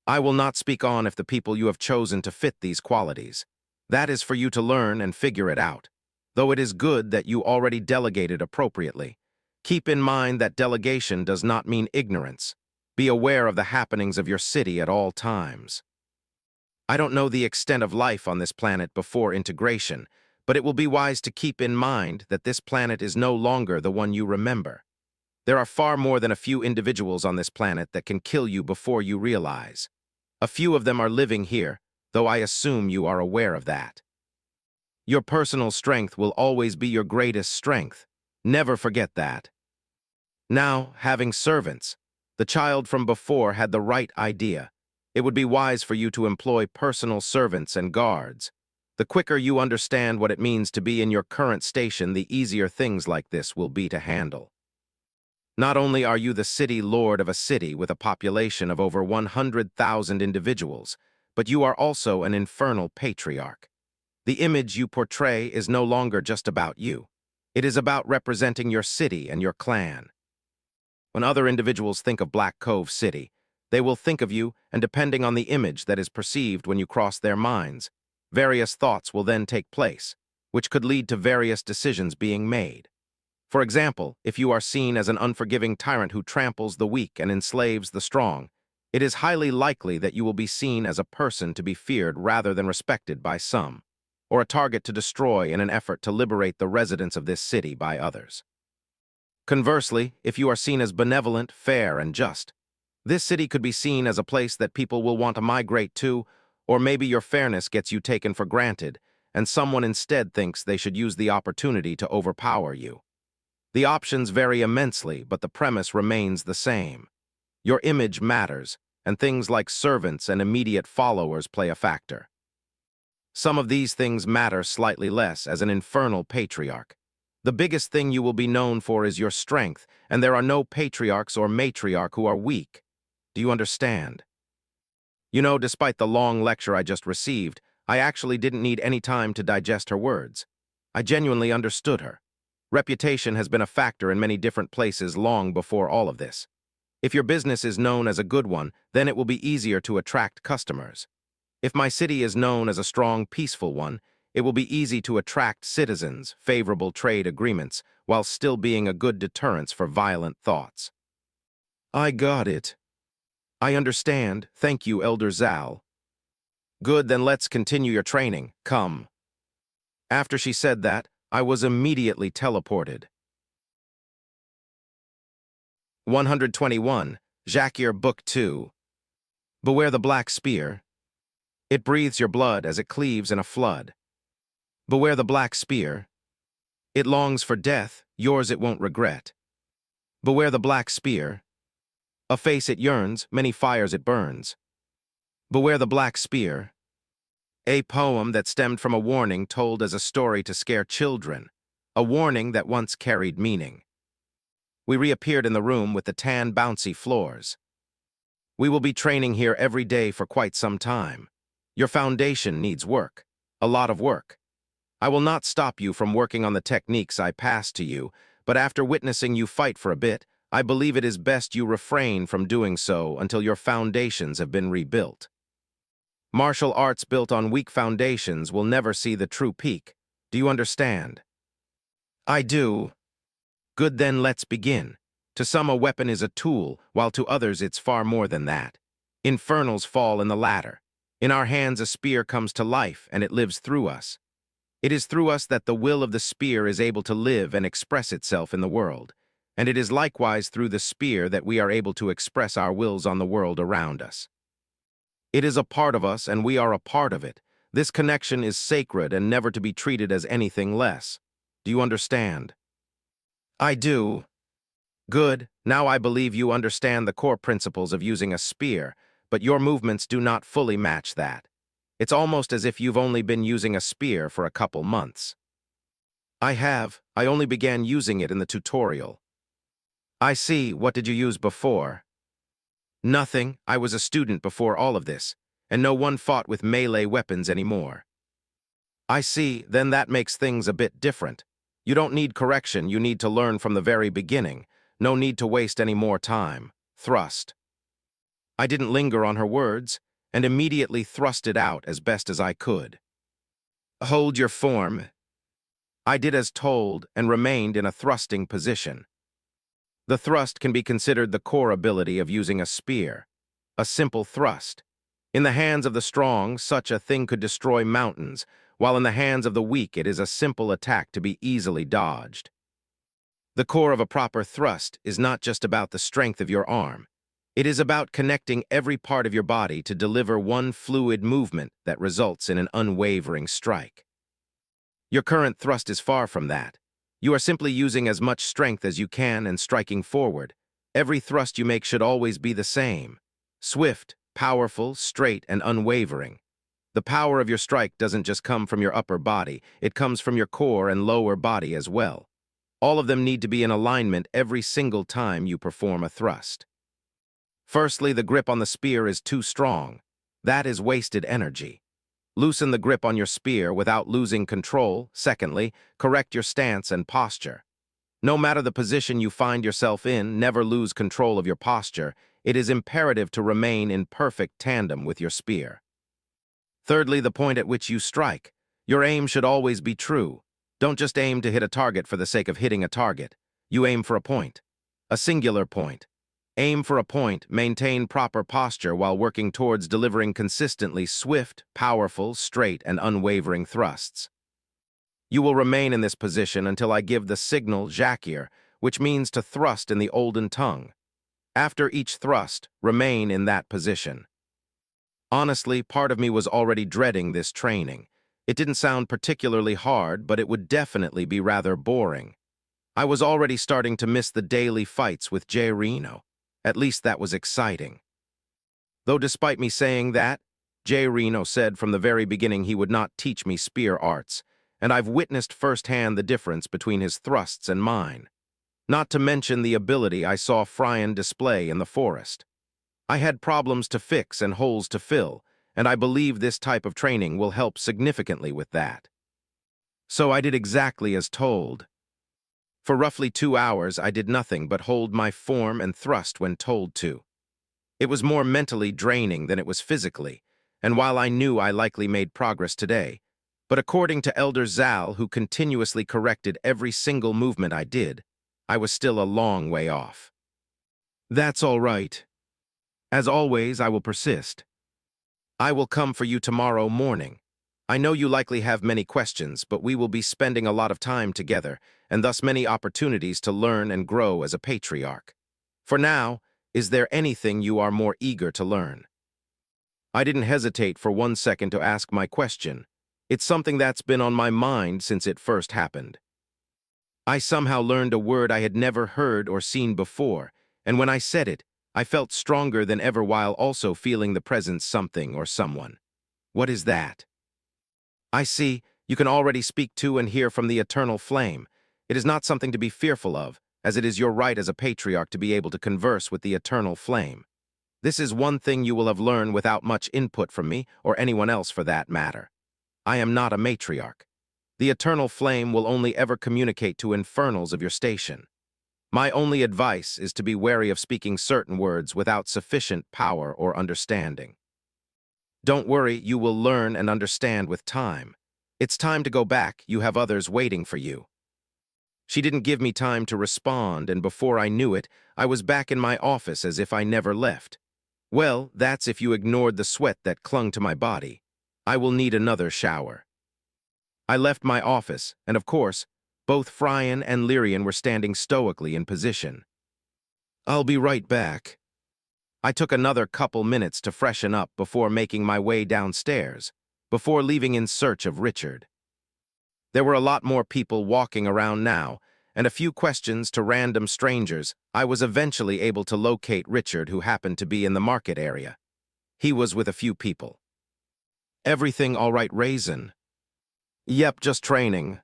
S1: I will not speak on if the people you have chosen to fit these qualities. That is for you to learn and figure it out, though it is good that you already delegated appropriately. Keep in mind that delegation does not mean ignorance. Be aware of the happenings of your city at all times. I don't know the extent of life on this planet before integration, but it will be wise to keep in mind that this planet is no longer the one you remember. There are far more than a few individuals on this planet that can kill you before you realize. A few of them are living here, though I assume you are aware of that. Your personal strength will always be your greatest strength. Never forget that. Now, having servants, the child from before had the right idea. It would be wise for you to employ personal servants and guards. The quicker you understand what it means to be in your current station, the easier things like this will be to handle. Not only are you the city lord of a city with a population of over 100,000 individuals, but you are also an infernal patriarch. The image you portray is no longer just about you. It is about representing your city and your clan. When other individuals think of Black Cove City, they will think of you, and depending on the image that is perceived when you cross their minds, various thoughts will then take place, which could lead to various decisions being made. For example, if you are seen as an unforgiving tyrant who tramples the weak and enslaves the strong, it is highly likely that you will be seen as a person to be feared rather than respected by some, or a target to destroy in an effort to liberate the residents of this city by others. Conversely, if you are seen as benevolent, fair, and just, this city could be seen as a place that people will want to migrate to, or maybe your fairness gets you taken for granted, and someone instead thinks they should use the opportunity to overpower you. The options vary immensely, but the premise remains the same. Your image matters, and things like servants and immediate followers play a factor. Some of these things matter slightly less as an infernal patriarch. The biggest thing you will be known for is your strength, and there are no patriarchs or matriarch who are weak. Do you understand? You know, despite the long lecture I just received, I actually didn't need any time to digest her words. I genuinely understood her. Reputation has been a factor in many different places long before all of this. If your business is known as a good one, then it will be easier to attract customers. If my city is known as a strong, peaceful one, it will be easy to attract citizens, favorable trade agreements, while still being a good deterrence for violent thoughts. I got it. I understand. Thank you, Elder Zal. Good, then let's continue your training. Come. After she said that, I was immediately teleported. 121. Jacquier Book 2. Beware the black spear. It breathes your blood as it cleaves in a flood. Beware the black spear. It longs for death, yours it won't regret. Beware the black spear. A face it yearns, many fires it burns. Beware the black spear. A poem that stemmed from a warning told as a story to scare children. A warning that once carried meaning. We reappeared in the room with the tan, bouncy floors. We will be training here every day for quite some time. Your foundation needs work. A lot of work. I will not stop you from working on the techniques I passed to you, but after witnessing you fight for a bit, I believe it is best you refrain from doing so until your foundations have been rebuilt. Martial arts built on weak foundations will never see the true peak. Do you understand? I do. Good, then let's begin. To some, a weapon is a tool, while to others it's far more than that. Infernals fall in the latter. In our hands, a spear comes to life, and it lives through us. It is through us that the will of the spear is able to live and express itself in the world, and it is likewise through the spear that we are able to express our wills on the world around us. It is a part of us, and we are a part of it. This connection is sacred and never to be treated as anything less. Do you understand? I do. Good. Now I believe you understand the core principles of using a spear, but your movements do not fully match that. It's almost as if you've only been using a spear for a couple months. I have. I only began using it in the tutorial. I see. What did you use before? Nothing. I was a student before all of this, and no one fought with melee weapons anymore. I see. Then that makes things a bit different. You don't need correction. You need to learn from the very beginning. No need to waste any more time. Thrust. I didn't linger on her words, and immediately thrust it out as best as I could. Hold your form. I did as told and remained in a thrusting position. The thrust can be considered the core ability of using a spear. A simple thrust. In the hands of the strong, such a thing could destroy mountains, while in the hands of the weak it is a simple attack to be easily dodged. The core of a proper thrust is not just about the strength of your arm. It is about connecting every part of your body to deliver one fluid movement that results in an unwavering strike. Your current thrust is far from that. You are simply using as much strength as you can and striking forward. Every thrust you make should always be the same. Swift, powerful, straight, and unwavering. The power of your strike doesn't just come from your upper body, it comes from your core and lower body as well. All of them need to be in alignment every single time you perform a thrust. Firstly, the grip on the spear is too strong. That is wasted energy. Loosen the grip on your spear without losing control. Secondly, correct your stance and posture. No matter the position you find yourself in, never lose control of your posture. It is imperative to remain in perfect tandem with your spear. Thirdly, the point at which you strike. Your aim should always be true. Don't just aim to hit a target for the sake of hitting a target. You aim for a point. A singular point. Aim for a point, maintain proper posture while working towards delivering consistently swift, powerful, straight, and unwavering thrusts. You will remain in this position until I give the signal Jacquier, which means to thrust in the olden tongue. After each thrust, remain in that position. Honestly, part of me was already dreading this training. It didn't sound particularly hard, but it would definitely be rather boring. I was already starting to miss the daily fights with J. Reno. At least that was exciting. Though despite me saying that, J. Reno said from the very beginning he would not teach me spear arts, and I've witnessed firsthand the difference between his thrusts and mine. Not to mention the ability I saw Fryan display in the forest. I had problems to fix and holes to fill, and I believe this type of training will help significantly with that. So I did exactly as told. For roughly 2 hours, I did nothing but hold my form and thrust when told to. It was more mentally draining than it was physically, and while I knew I likely made progress today, but according to Elder Zal, who continuously corrected every single movement I did, I was still a long way off. That's all right. As always, I will persist. I will come for you tomorrow morning. I know you likely have many questions, but we will be spending a lot of time together, and thus many opportunities to learn and grow as a patriarch. For now, is there anything you are more eager to learn? I didn't hesitate for 1 second to ask my question. It's something that's been on my mind since it first happened. I somehow learned a word I had never heard or seen before, and when I said it, I felt stronger than ever while also feeling the presence something or someone. What is that? I see, you can already speak to and hear from the eternal flame. It is not something to be fearful of, as it is your right as a patriarch to be able to converse with the eternal flame. This is one thing you will have learned without much input from me, or anyone else for that matter. I am not a matriarch. The eternal flame will only ever communicate to infernals of your station. My only advice is to be wary of speaking certain words without sufficient power or understanding. Don't worry, you will learn and understand with time. It's time to go back, you have others waiting for you. She didn't give me time to respond, and before I knew it, I was back in my office as if I never left. Well, that's if you ignored the sweat that clung to my body. I will need another shower. I left my office, and of course, both Fryan and Lyrian were standing stoically in position. "I'll be right back." I took another couple minutes to freshen up before making my way downstairs, before leaving in search of Richard. There were a lot more people walking around now, and a few questions to random strangers. I was eventually able to locate Richard, who happened to be in the market area. He was with a few people. "Everything all right, Raizen?" "Yep, just training."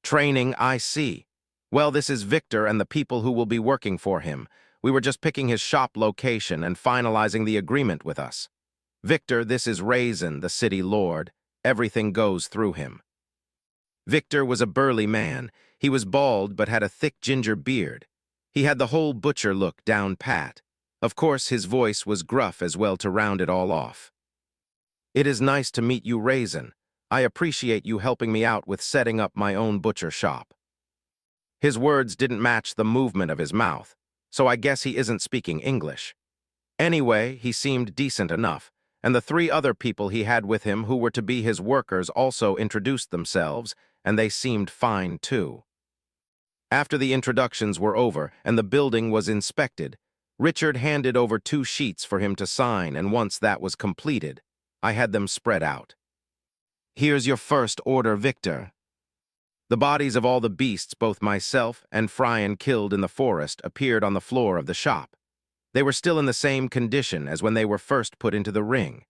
S1: "Training, I see. Well, this is Victor and the people who will be working for him. We were just picking his shop location and finalizing the agreement with us. Victor, this is Raizen, the city lord. Everything goes through him." Victor was a burly man. He was bald but had a thick ginger beard. He had the whole butcher look down pat. Of course, his voice was gruff as well to round it all off. "It is nice to meet you, Raizen. I appreciate you helping me out with setting up my own butcher shop." His words didn't match the movement of his mouth, so I guess he isn't speaking English. Anyway, he seemed decent enough, and the 3 other people he had with him who were to be his workers also introduced themselves, and they seemed fine too. After the introductions were over and the building was inspected, Richard handed over 2 sheets for him to sign, and once that was completed, I had them spread out. "Here's your first order, Victor." The bodies of all the beasts both myself and Fryan killed in the forest appeared on the floor of the shop. They were still in the same condition as when they were first put into the ring.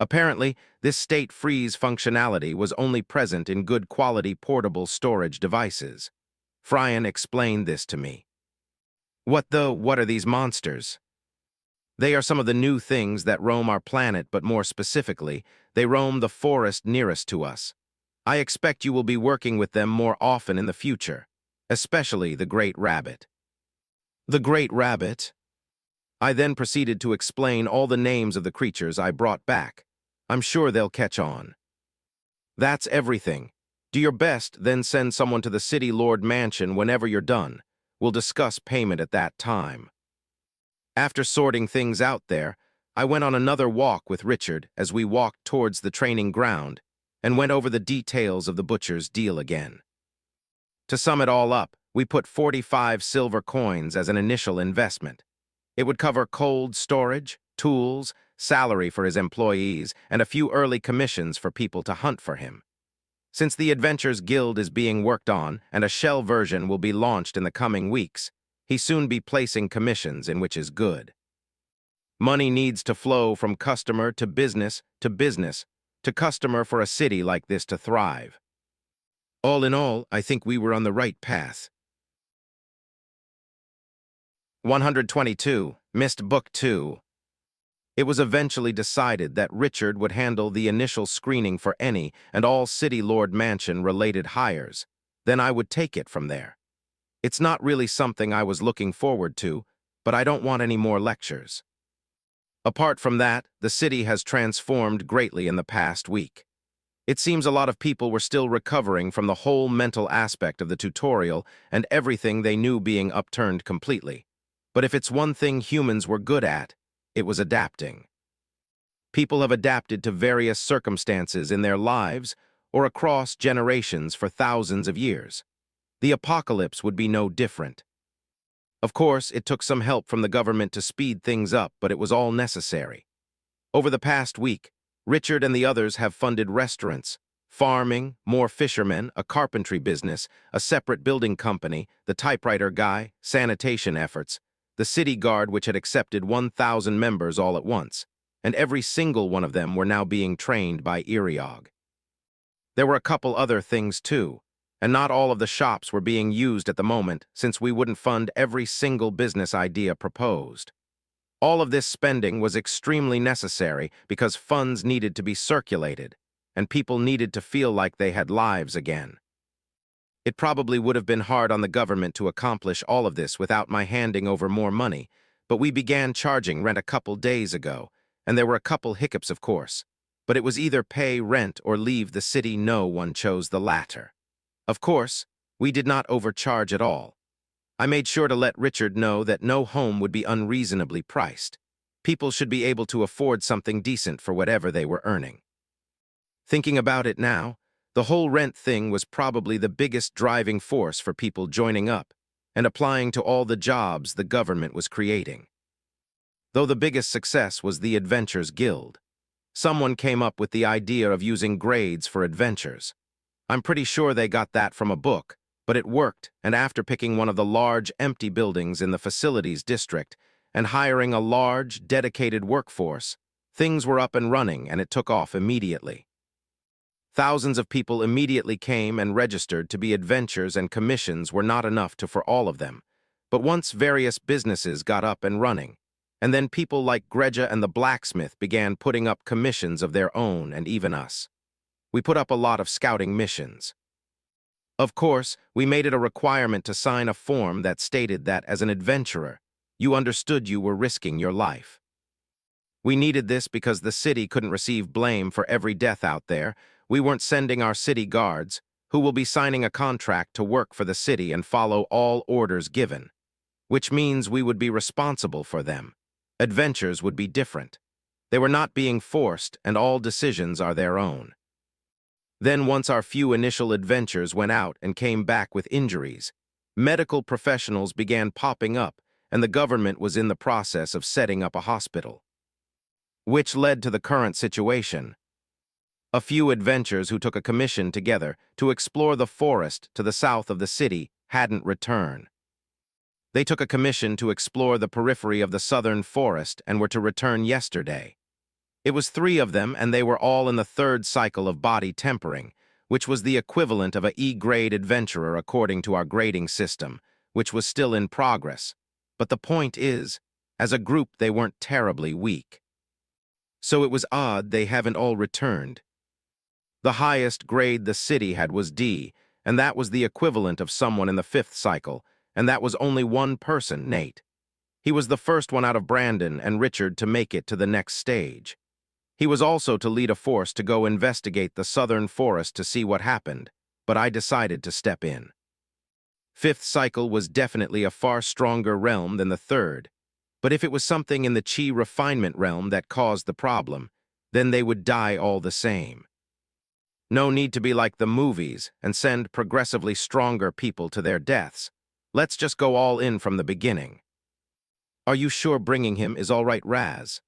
S1: Apparently, this state freeze functionality was only present in good quality portable storage devices. Fryan explained this to me. What are these monsters?" "They are some of the new things that roam our planet, but more specifically, they roam the forest nearest to us. I expect you will be working with them more often in the future, especially the Great Rabbit." "The Great Rabbit?" I then proceeded to explain all the names of the creatures I brought back. "I'm sure they'll catch on." "That's everything. Do your best, then send someone to the City Lord Mansion whenever you're done. We'll discuss payment at that time." After sorting things out there, I went on another walk with Richard as we walked towards the training ground and went over the details of the butcher's deal again. To sum it all up, we put 45 silver coins as an initial investment. It would cover cold storage, tools, salary for his employees, and a few early commissions for people to hunt for him. Since the Adventures Guild is being worked on and a shell version will be launched in the coming weeks, he soon be placing commissions, in which is good. Money needs to flow from customer to business to customer for a city like this to thrive. All in all, I think we were on the right path. 122. Missed Book 2. It was eventually decided that Richard would handle the initial screening for any and all City Lord Mansion-related hires. Then I would take it from there. It's not really something I was looking forward to, but I don't want any more lectures. Apart from that, the city has transformed greatly in the past week. It seems a lot of people were still recovering from the whole mental aspect of the tutorial and everything they knew being upturned completely. But if it's one thing humans were good at, it was adapting. People have adapted to various circumstances in their lives or across generations for thousands of years. The apocalypse would be no different. Of course, it took some help from the government to speed things up, but it was all necessary. Over the past week, Richard and the others have funded restaurants, farming, more fishermen, a carpentry business, a separate building company, the typewriter guy, sanitation efforts, the city guard which had accepted 1,000 members all at once, and every single one of them were now being trained by Iriog. There were a couple other things too, and not all of the shops were being used at the moment since we wouldn't fund every single business idea proposed. All of this spending was extremely necessary because funds needed to be circulated, and people needed to feel like they had lives again. It probably would have been hard on the government to accomplish all of this without my handing over more money, but we began charging rent a couple days ago, and there were a couple hiccups, of course. But it was either pay rent or leave the city. No one chose the latter. Of course, we did not overcharge at all. I made sure to let Richard know that no home would be unreasonably priced. People should be able to afford something decent for whatever they were earning. Thinking about it now, The whole rent thing was probably the biggest driving force for people joining up and applying to all the jobs the government was creating. Though the biggest success was the Adventures Guild. Someone came up with the idea of using grades for adventures. I'm pretty sure they got that from a book, but it worked, and after picking one of the large, empty buildings in the facilities district and hiring a large, dedicated workforce, things were up and running and it took off immediately. Thousands of people immediately came and registered to be adventures, and commissions were not enough for all of them. But once various businesses got up and running, and then people like Greja and the blacksmith began putting up commissions of their own, and even us. We put up a lot of scouting missions. Of course, we made it a requirement to sign a form that stated that as an adventurer, you understood you were risking your life. We needed this because the city couldn't receive blame for every death out there. We weren't sending our city guards, who will be signing a contract to work for the city and follow all orders given, which means we would be responsible for them. Adventures would be different. They were not being forced, and all decisions are their own. Then once our few initial adventures went out and came back with injuries, medical professionals began popping up, and the government was in the process of setting up a hospital, which led to the current situation. A few adventurers who took a commission together to explore the forest to the south of the city hadn't returned. They took a commission to explore the periphery of the southern forest and were to return yesterday. It was 3 of them, and they were all in the 3rd cycle of body tempering, which was the equivalent of a E-grade adventurer according to our grading system, which was still in progress. But the point is, as a group they weren't terribly weak. So it was odd they haven't all returned. The highest grade the city had was D, and that was the equivalent of someone in the 5th cycle, and that was only one person, Nate. He was the first one out of Brandon and Richard to make it to the next stage. He was also to lead a force to go investigate the southern forest to see what happened, but I decided to step in. 5th cycle was definitely a far stronger realm than the 3rd, but if it was something in the chi refinement realm that caused the problem, then they would die all the same. No need to be like the movies and send progressively stronger people to their deaths. Let's just go all in from the beginning. Are you sure bringing him is all right, Raz?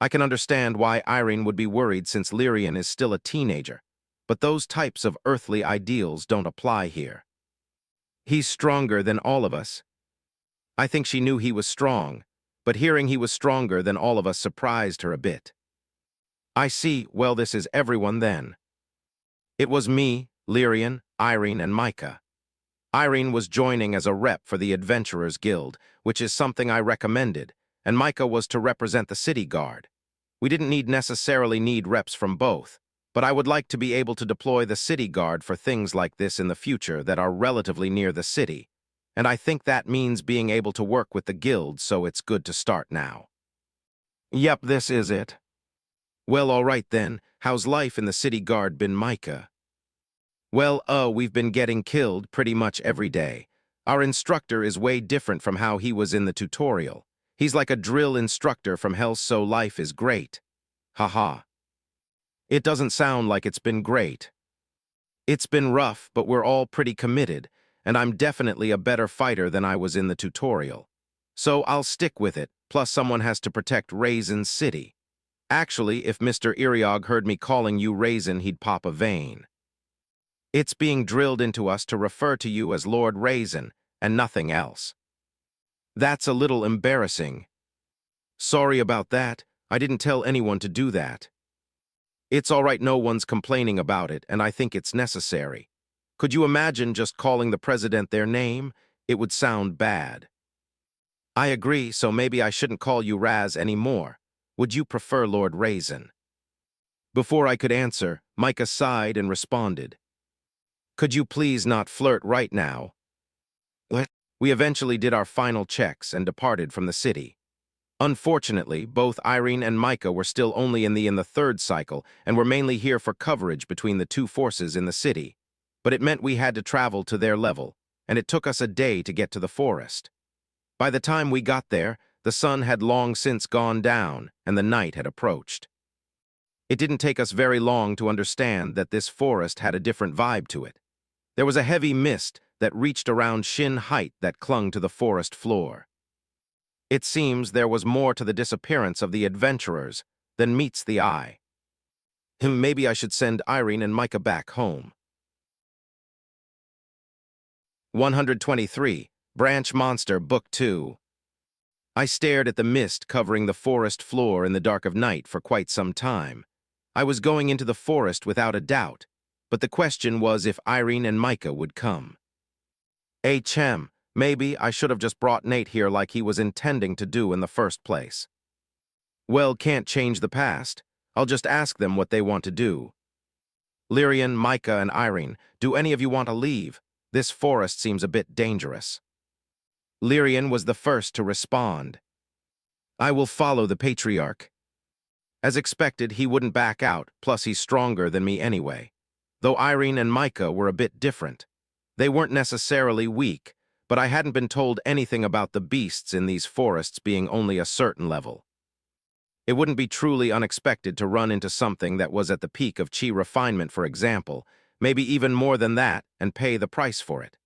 S1: I can understand why Irene would be worried since Lyrian is still a teenager, but those types of earthly ideals don't apply here. He's stronger than all of us. I think she knew he was strong, but hearing he was stronger than all of us surprised her a bit. I see, well, this is everyone then. It was me, Lyrian, Irene, and Micah. Irene was joining as a rep for the Adventurers Guild, which is something I recommended, and Micah was to represent the city guard. We didn't necessarily need reps from both, but I would like to be able to deploy the city guard for things like this in the future that are relatively near the city, and I think that means being able to work with the guild, so it's good to start now. Yep, this is it. Well, all right then, how's life in the city guard been, Micah? Well, we've been getting killed pretty much every day. Our instructor is way different from how he was in the tutorial. He's like a drill instructor from hell, so life is great. Haha. It doesn't sound like it's been great. It's been rough, but we're all pretty committed, and I'm definitely a better fighter than I was in the tutorial. So I'll stick with it, plus someone has to protect Raizen's city. Actually, if Mr. Iriog heard me calling you Raizen, he'd pop a vein. It's being drilled into us to refer to you as Lord Raizen, and nothing else. That's a little embarrassing. Sorry about that. I didn't tell anyone to do that. It's all right, no one's complaining about it, and I think it's necessary. Could you imagine just calling the president their name? It would sound bad. I agree, so maybe I shouldn't call you Raz anymore. Would you prefer Lord Raizen? Before I could answer, Micah sighed and responded. Could you please not flirt right now? What? We eventually did our final checks and departed from the city. Unfortunately, both Irene and Micah were still only in the 3rd cycle and were mainly here for coverage between the 2 forces in the city. But it meant we had to travel to their level, and it took us a day to get to the forest. By the time we got there, the sun had long since gone down and the night had approached. It didn't take us very long to understand that this forest had a different vibe to it. There was a heavy mist that reached around shin height that clung to the forest floor. It seems there was more to the disappearance of the adventurers than meets the eye. Maybe I should send Irene and Micah back home. 123. Branch Monster, Book 2. I stared at the mist covering the forest floor in the dark of night for quite some time. I was going into the forest without a doubt, but the question was if Irene and Micah would come. Maybe I should have just brought Nate here like he was intending to do in the first place. Well, can't change the past. I'll just ask them what they want to do. Lyrian, Micah, and Irene, do any of you want to leave? This forest seems a bit dangerous. Lyrian was the first to respond. I will follow the patriarch. As expected, he wouldn't back out, plus he's stronger than me anyway. Though Irene and Micah were a bit different. They weren't necessarily weak, but I hadn't been told anything about the beasts in these forests being only a certain level. It wouldn't be truly unexpected to run into something that was at the peak of chi refinement, for example, maybe even more than that, and pay the price for it.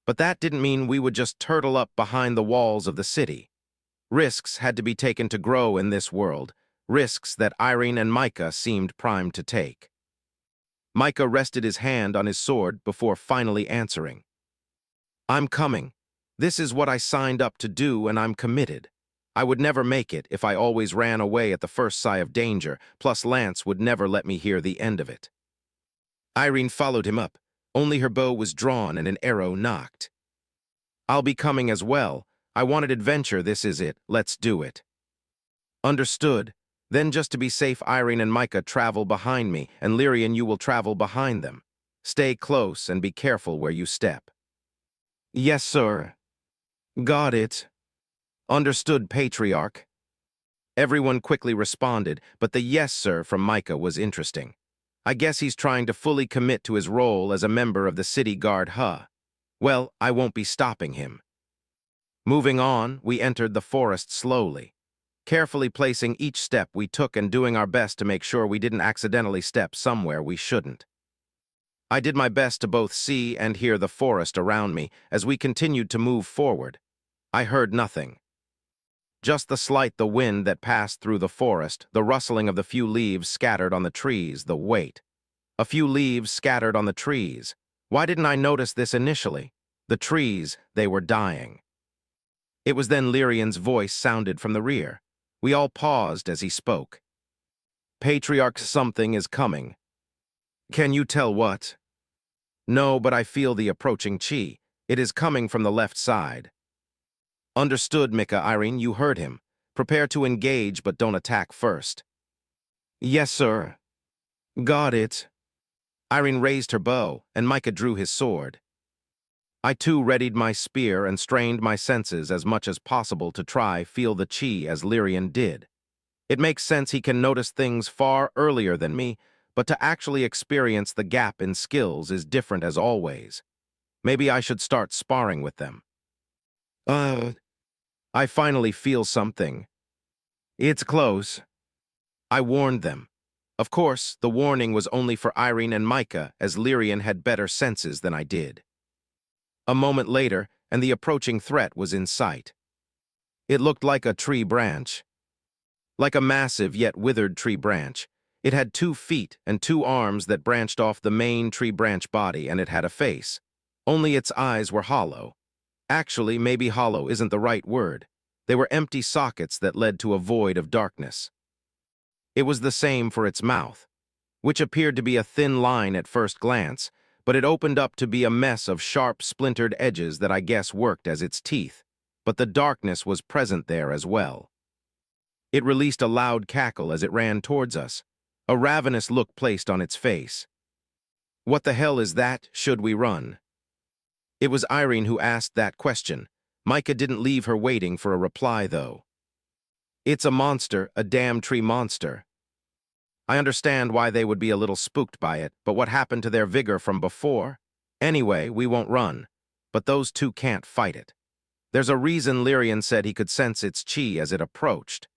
S1: But that didn't mean we would just turtle up behind the walls of the city. Risks had to be taken to grow in this world, risks that Irene and Micah seemed primed to take. Micah rested his hand on his sword before finally answering. I'm coming. This is what I signed up to do, and I'm committed. I would never make it if I always ran away at the first sigh of danger, plus Lance would never let me hear the end of it. Irene followed him up. Only her bow was drawn and an arrow knocked. I'll be coming as well. I wanted adventure, this is it. Let's do it. Understood. Then just to be safe, Irene and Micah travel behind me, and Lyrian, you will travel behind them. Stay close and be careful where you step. Yes, sir. Got it. Understood, Patriarch. Everyone quickly responded, but the yes, sir from Micah was interesting. I guess he's trying to fully commit to his role as a member of the city guard, huh? Well, I won't be stopping him. Moving on, we entered the forest slowly, carefully placing each step we took and doing our best to make sure we didn't accidentally step somewhere we shouldn't. I did my best to both see and hear the forest around me as we continued to move forward. I heard nothing. Just the wind that passed through the forest, the rustling of the few leaves scattered on the trees, the weight. A few leaves scattered on the trees. Why didn't I notice this initially? The trees, they were dying. It was then Lyrian's voice sounded from the rear. We all paused as he spoke. Patriarch, something is coming. Can you tell what? No, but I feel the approaching chi. It is coming from the left side. Understood, Micah. Irene, you heard him. Prepare to engage, but don't attack first. Yes, sir. Got it. Irene raised her bow, and Micah drew his sword. I too readied my spear and strained my senses as much as possible to try feel the chi as Lyrian did. It makes sense he can notice things far earlier than me, but to actually experience the gap in skills is different as always. Maybe I should start sparring with them. I finally feel something. It's close. I warned them. Of course, the warning was only for Irene and Micah, as Lyrian had better senses than I did. A moment later, and the approaching threat was in sight. It looked like a tree branch. Like a massive yet withered tree branch. It had 2 feet and 2 arms that branched off the main tree branch body, and it had a face. Only its eyes were hollow. Actually, maybe hollow isn't the right word. They were empty sockets that led to a void of darkness. It was the same for its mouth, which appeared to be a thin line at first glance, but it opened up to be a mess of sharp, splintered edges that I guess worked as its teeth, but the darkness was present there as well. It released a loud cackle as it ran towards us, a ravenous look placed on its face. What the hell is that? Should we run? It was Irene who asked that question. Micah didn't leave her waiting for a reply, though. It's a monster, a damn tree monster. I understand why they would be a little spooked by it, but what happened to their vigor from before? Anyway, we won't run, but those 2 can't fight it. There's a reason Lyrian said he could sense its chi as it approached.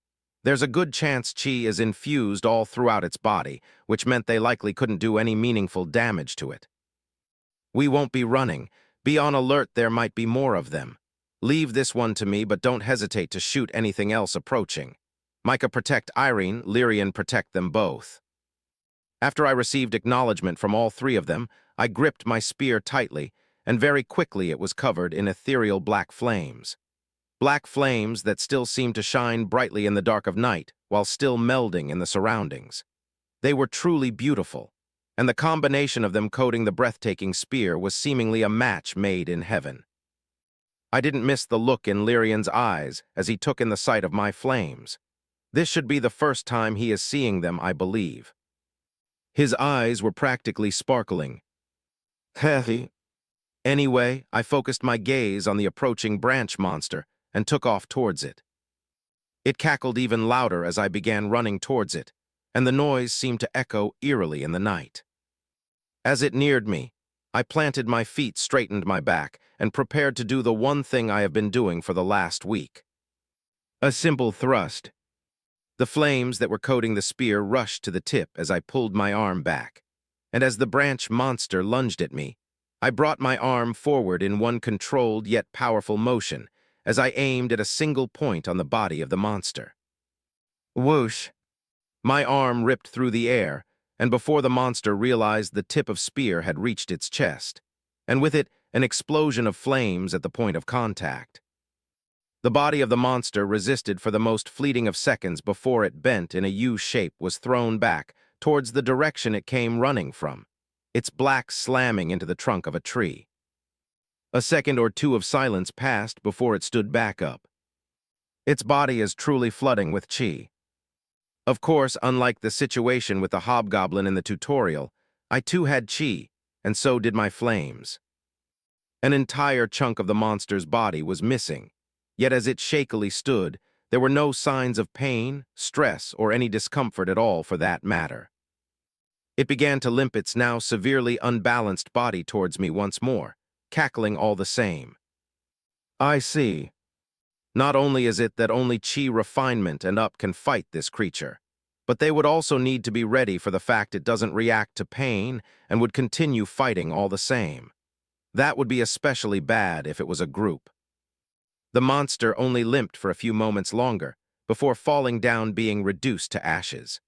S1: There's a good chance chi is infused all throughout its body, which meant they likely couldn't do any meaningful damage to it. We won't be running. Be on alert, there might be more of them. Leave this one to me, but don't hesitate to shoot anything else approaching. Micah, protect Irene, Lyrian, protect them both. After I received acknowledgement from all three of them, I gripped my spear tightly, and very quickly it was covered in ethereal black flames. Black flames that still seemed to shine brightly in the dark of night, while still melding in the surroundings. They were truly beautiful, and the combination of them coating the breathtaking spear was seemingly a match made in heaven. I didn't miss the look in Lyrian's eyes as he took in the sight of my flames. This should be the first time he is seeing them, I believe. His eyes were practically sparkling. Heavy. Anyway, I focused my gaze on the approaching branch monster and took off towards it. It cackled even louder as I began running towards it, and the noise seemed to echo eerily in the night. As it neared me, I planted my feet, straightened my back, and prepared to do the one thing I have been doing for the last week. A simple thrust. The flames that were coating the spear rushed to the tip as I pulled my arm back, and as the branch monster lunged at me, I brought my arm forward in one controlled yet powerful motion as I aimed at a single point on the body of the monster. Whoosh! My arm ripped through the air, and before the monster realized the tip of spear had reached its chest, and with it an explosion of flames at the point of contact. The body of the monster resisted for the most fleeting of seconds before it bent in a U shape, was thrown back towards the direction it came running from, its black slamming into the trunk of a tree. A second or two of silence passed before it stood back up. Its body is truly flooding with chi. Of course, unlike the situation with the hobgoblin in the tutorial, I too had chi, and so did my flames. An entire chunk of the monster's body was missing, yet as it shakily stood, there were no signs of pain, stress, or any discomfort at all for that matter. It began to limp its now severely unbalanced body towards me once more, cackling all the same. I see. Not only is it that only chi refinement and up can fight this creature, but they would also need to be ready for the fact it doesn't react to pain and would continue fighting all the same. That would be especially bad if it was a group. The monster only limped for a few moments longer, before falling down, being reduced to ashes.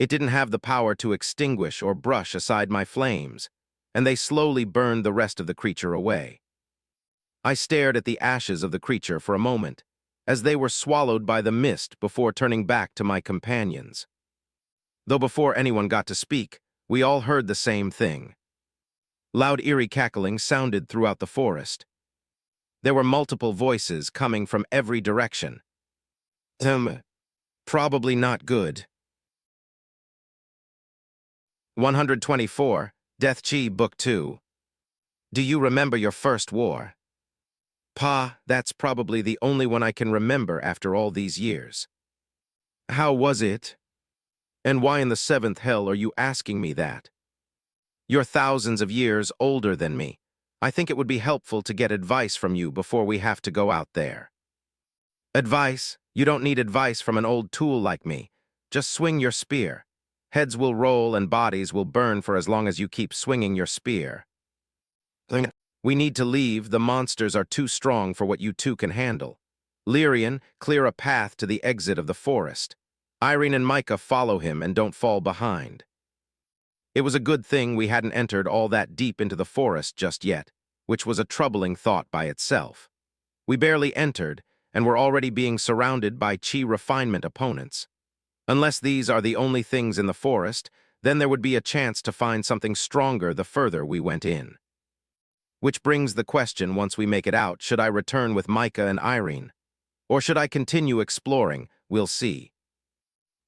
S1: It didn't have the power to extinguish or brush aside my flames, and they slowly burned the rest of the creature away. I stared at the ashes of the creature for a moment, as they were swallowed by the mist before turning back to my companions. Though before anyone got to speak, we all heard the same thing. Loud, eerie cackling sounded throughout the forest. There were multiple voices coming from every direction. Probably not good. 124, Death Chi, Book 2. Do you remember your first war? Pa, that's probably the only one I can remember after all these years. How was it? And why in the seventh hell are you asking me that? You're thousands of years older than me. I think it would be helpful to get advice from you before we have to go out there. Advice? You don't need advice from an old tool like me. Just swing your spear. Heads will roll and bodies will burn for as long as you keep swinging your spear. We need to leave. The monsters are too strong for what you two can handle. Lyrian, clear a path to the exit of the forest. Irene and Micah, follow him and don't fall behind. It was a good thing we hadn't entered all that deep into the forest just yet, which was a troubling thought by itself. We barely entered, and were already being surrounded by chi refinement opponents. Unless these are the only things in the forest, then there would be a chance to find something stronger the further we went in. Which brings the question, once we make it out, should I return with Micah and Irene? Or should I continue exploring? We'll see.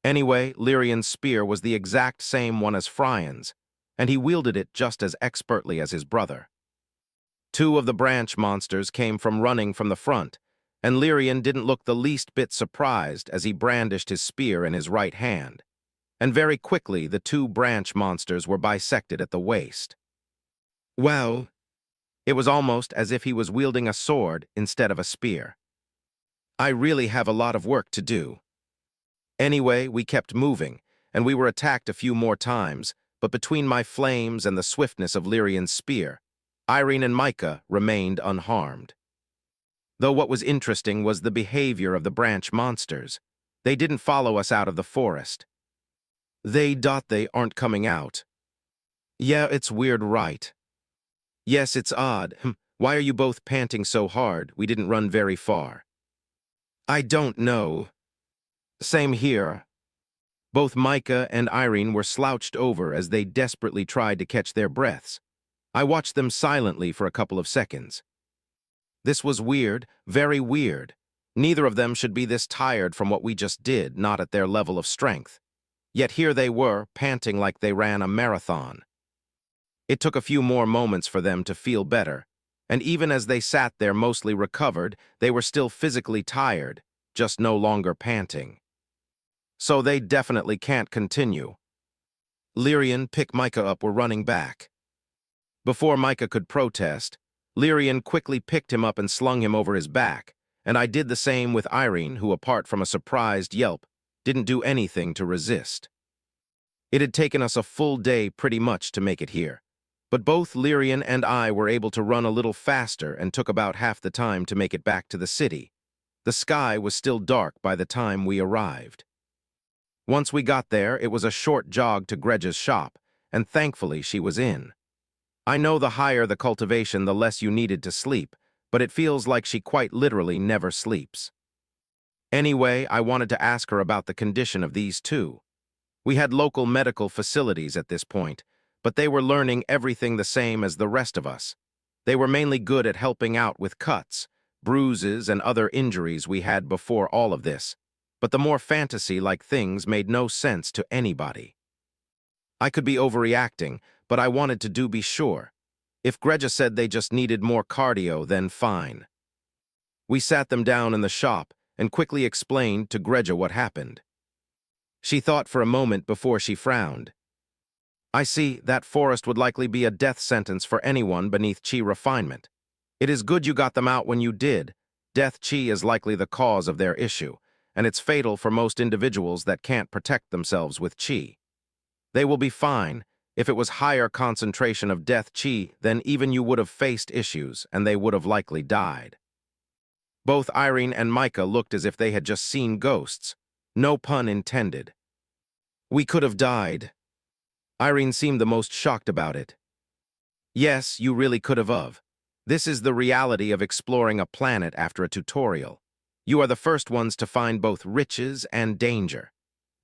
S1: Anyway, Lyrian's spear was the exact same one as Phryon's, and he wielded it just as expertly as his brother. Two of the branch monsters came from running from the front, and Lyrian didn't look the least bit surprised as he brandished his spear in his right hand, and very quickly the two branch monsters were bisected at the waist. Well, it was almost as if he was wielding a sword instead of a spear. I really have a lot of work to do. Anyway, we kept moving, and we were attacked a few more times, but between my flames and the swiftness of Lyrian's spear, Irene and Micah remained unharmed. Though what was interesting was the behavior of the branch monsters. They didn't follow us out of the forest. They aren't coming out. Yeah, it's weird, right? Yes, it's odd. Why are you both panting so hard? We didn't run very far. I don't know. Same here. Both Micah and Irene were slouched over as they desperately tried to catch their breaths. I watched them silently for a couple of seconds. This was weird, very weird. Neither of them should be this tired from what we just did, not at their level of strength. Yet here they were, panting like they ran a marathon. It took a few more moments for them to feel better, and even as they sat there mostly recovered, they were still physically tired, just no longer panting. So they definitely can't continue. Lyrian, pick Micah up, were running back. Before Micah could protest, Lyrian quickly picked him up and slung him over his back, and I did the same with Irene, who, apart from a surprised yelp, didn't do anything to resist. It had taken us a full day pretty much to make it here, but both Lyrian and I were able to run a little faster and took about half the time to make it back to the city. The sky was still dark by the time we arrived. Once we got there, it was a short jog to Gregja's shop, and thankfully she was in. I know the higher the cultivation, the less you needed to sleep, but it feels like she quite literally never sleeps. Anyway, I wanted to ask her about the condition of these two. We had local medical facilities at this point, but they were learning everything the same as the rest of us. They were mainly good at helping out with cuts, bruises, and other injuries we had before all of this, but the more fantasy-like things made no sense to anybody. I could be overreacting, but I wanted to be sure. If Gregja said they just needed more cardio, then fine. We sat them down in the shop and quickly explained to Gregja what happened. She thought for a moment before she frowned. I see, that forest would likely be a death sentence for anyone beneath chi refinement. It is good you got them out when you did. Death chi is likely the cause of their issue, and it's fatal for most individuals that can't protect themselves with chi. They will be fine. If it was higher concentration of death chi, then even you would have faced issues, and they would have likely died. Both Irene and Micah looked as if they had just seen ghosts. No pun intended. We could have died. Irene seemed the most shocked about it. Yes, you really could have. This is the reality of exploring a planet after a tutorial. You are the first ones to find both riches and danger.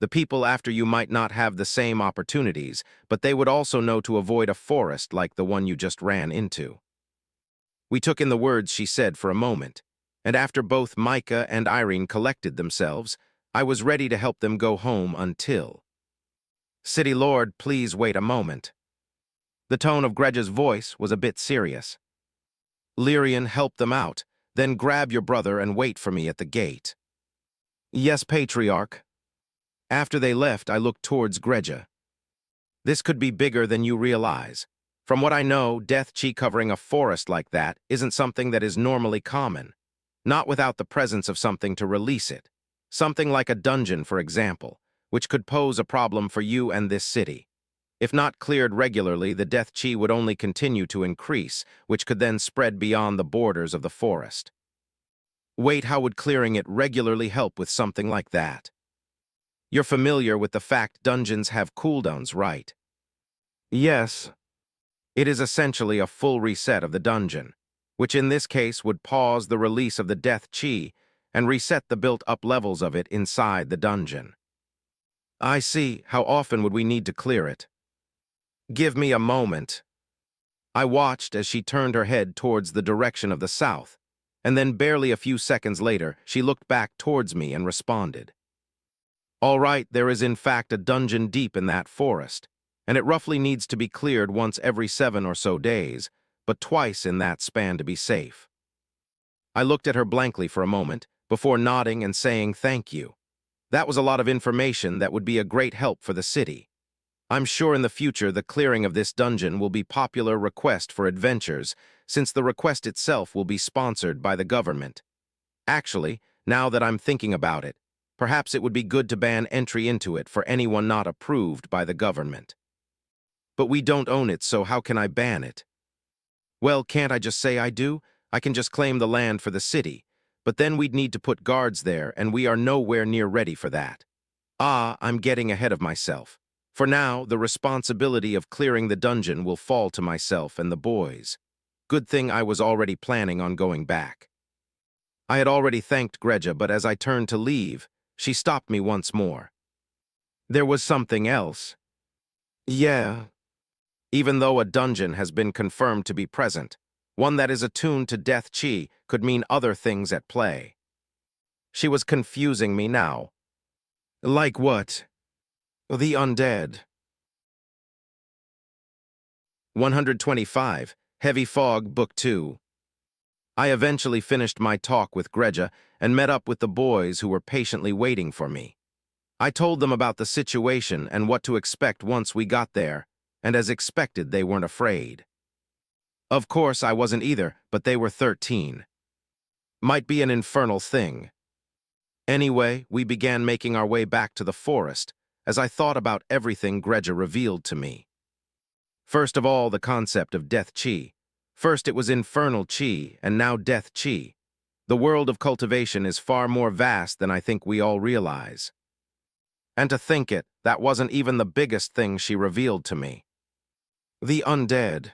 S1: The people after you might not have the same opportunities, but they would also know to avoid a forest like the one you just ran into. We took in the words she said for a moment, and after both Micah and Irene collected themselves, I was ready to help them go home until... City Lord, please wait a moment. The tone of Gregja's voice was a bit serious. Lyrian, help them out, then grab your brother and wait for me at the gate. Yes, Patriarch. After they left, I looked towards Gregja. This could be bigger than you realize. From what I know, death chi covering a forest like that isn't something that is normally common. Not without the presence of something to release it. Something like a dungeon, for example, which could pose a problem for you and this city. If not cleared regularly, the death chi would only continue to increase, which could then spread beyond the borders of the forest. Wait, how would clearing it regularly help with something like that? You're familiar with the fact dungeons have cooldowns, right? Yes. It is essentially a full reset of the dungeon, which in this case would pause the release of the death chi and reset the built-up levels of it inside the dungeon. I see. How often would we need to clear it? Give me a moment. I watched as she turned her head towards the direction of the south, and then barely a few seconds later, she looked back towards me and responded. All right, there is in fact a dungeon deep in that forest, and it roughly needs to be cleared once every 7 or so days, but twice in that span to be safe. I looked at her blankly for a moment, before nodding and saying thank you. That was a lot of information that would be a great help for the city. I'm sure in the future the clearing of this dungeon will be popular request for adventures, since the request itself will be sponsored by the government. Actually, now that I'm thinking about it, Perhaps it would be good to ban entry into it for anyone not approved by the government. But we don't own it, so how can I ban it? Well, can't I just say I do? I can just claim the land for the city, but then we'd need to put guards there, and we are nowhere near ready for that. I'm getting ahead of myself. For now, the responsibility of clearing the dungeon will fall to myself and the boys. Good thing I was already planning on going back. I had already thanked Greja, but as I turned to leave, she stopped me once more. There was something else. Yeah. Even though a dungeon has been confirmed to be present, one that is attuned to death chi could mean other things at play. She was confusing me now. Like what? The undead. 125, Heavy Fog, Book 2. I eventually finished my talk with Greja and met up with the boys who were patiently waiting for me. I told them about the situation and what to expect once we got there, and as expected, they weren't afraid. Of course, I wasn't either, but they were 13. Might be an infernal thing. Anyway, we began making our way back to the forest as I thought about everything Greja revealed to me. First of all, the concept of death chi. First it was infernal chi, and now death chi. The world of cultivation is far more vast than I think we all realize. And to think it, that wasn't even the biggest thing she revealed to me. The undead.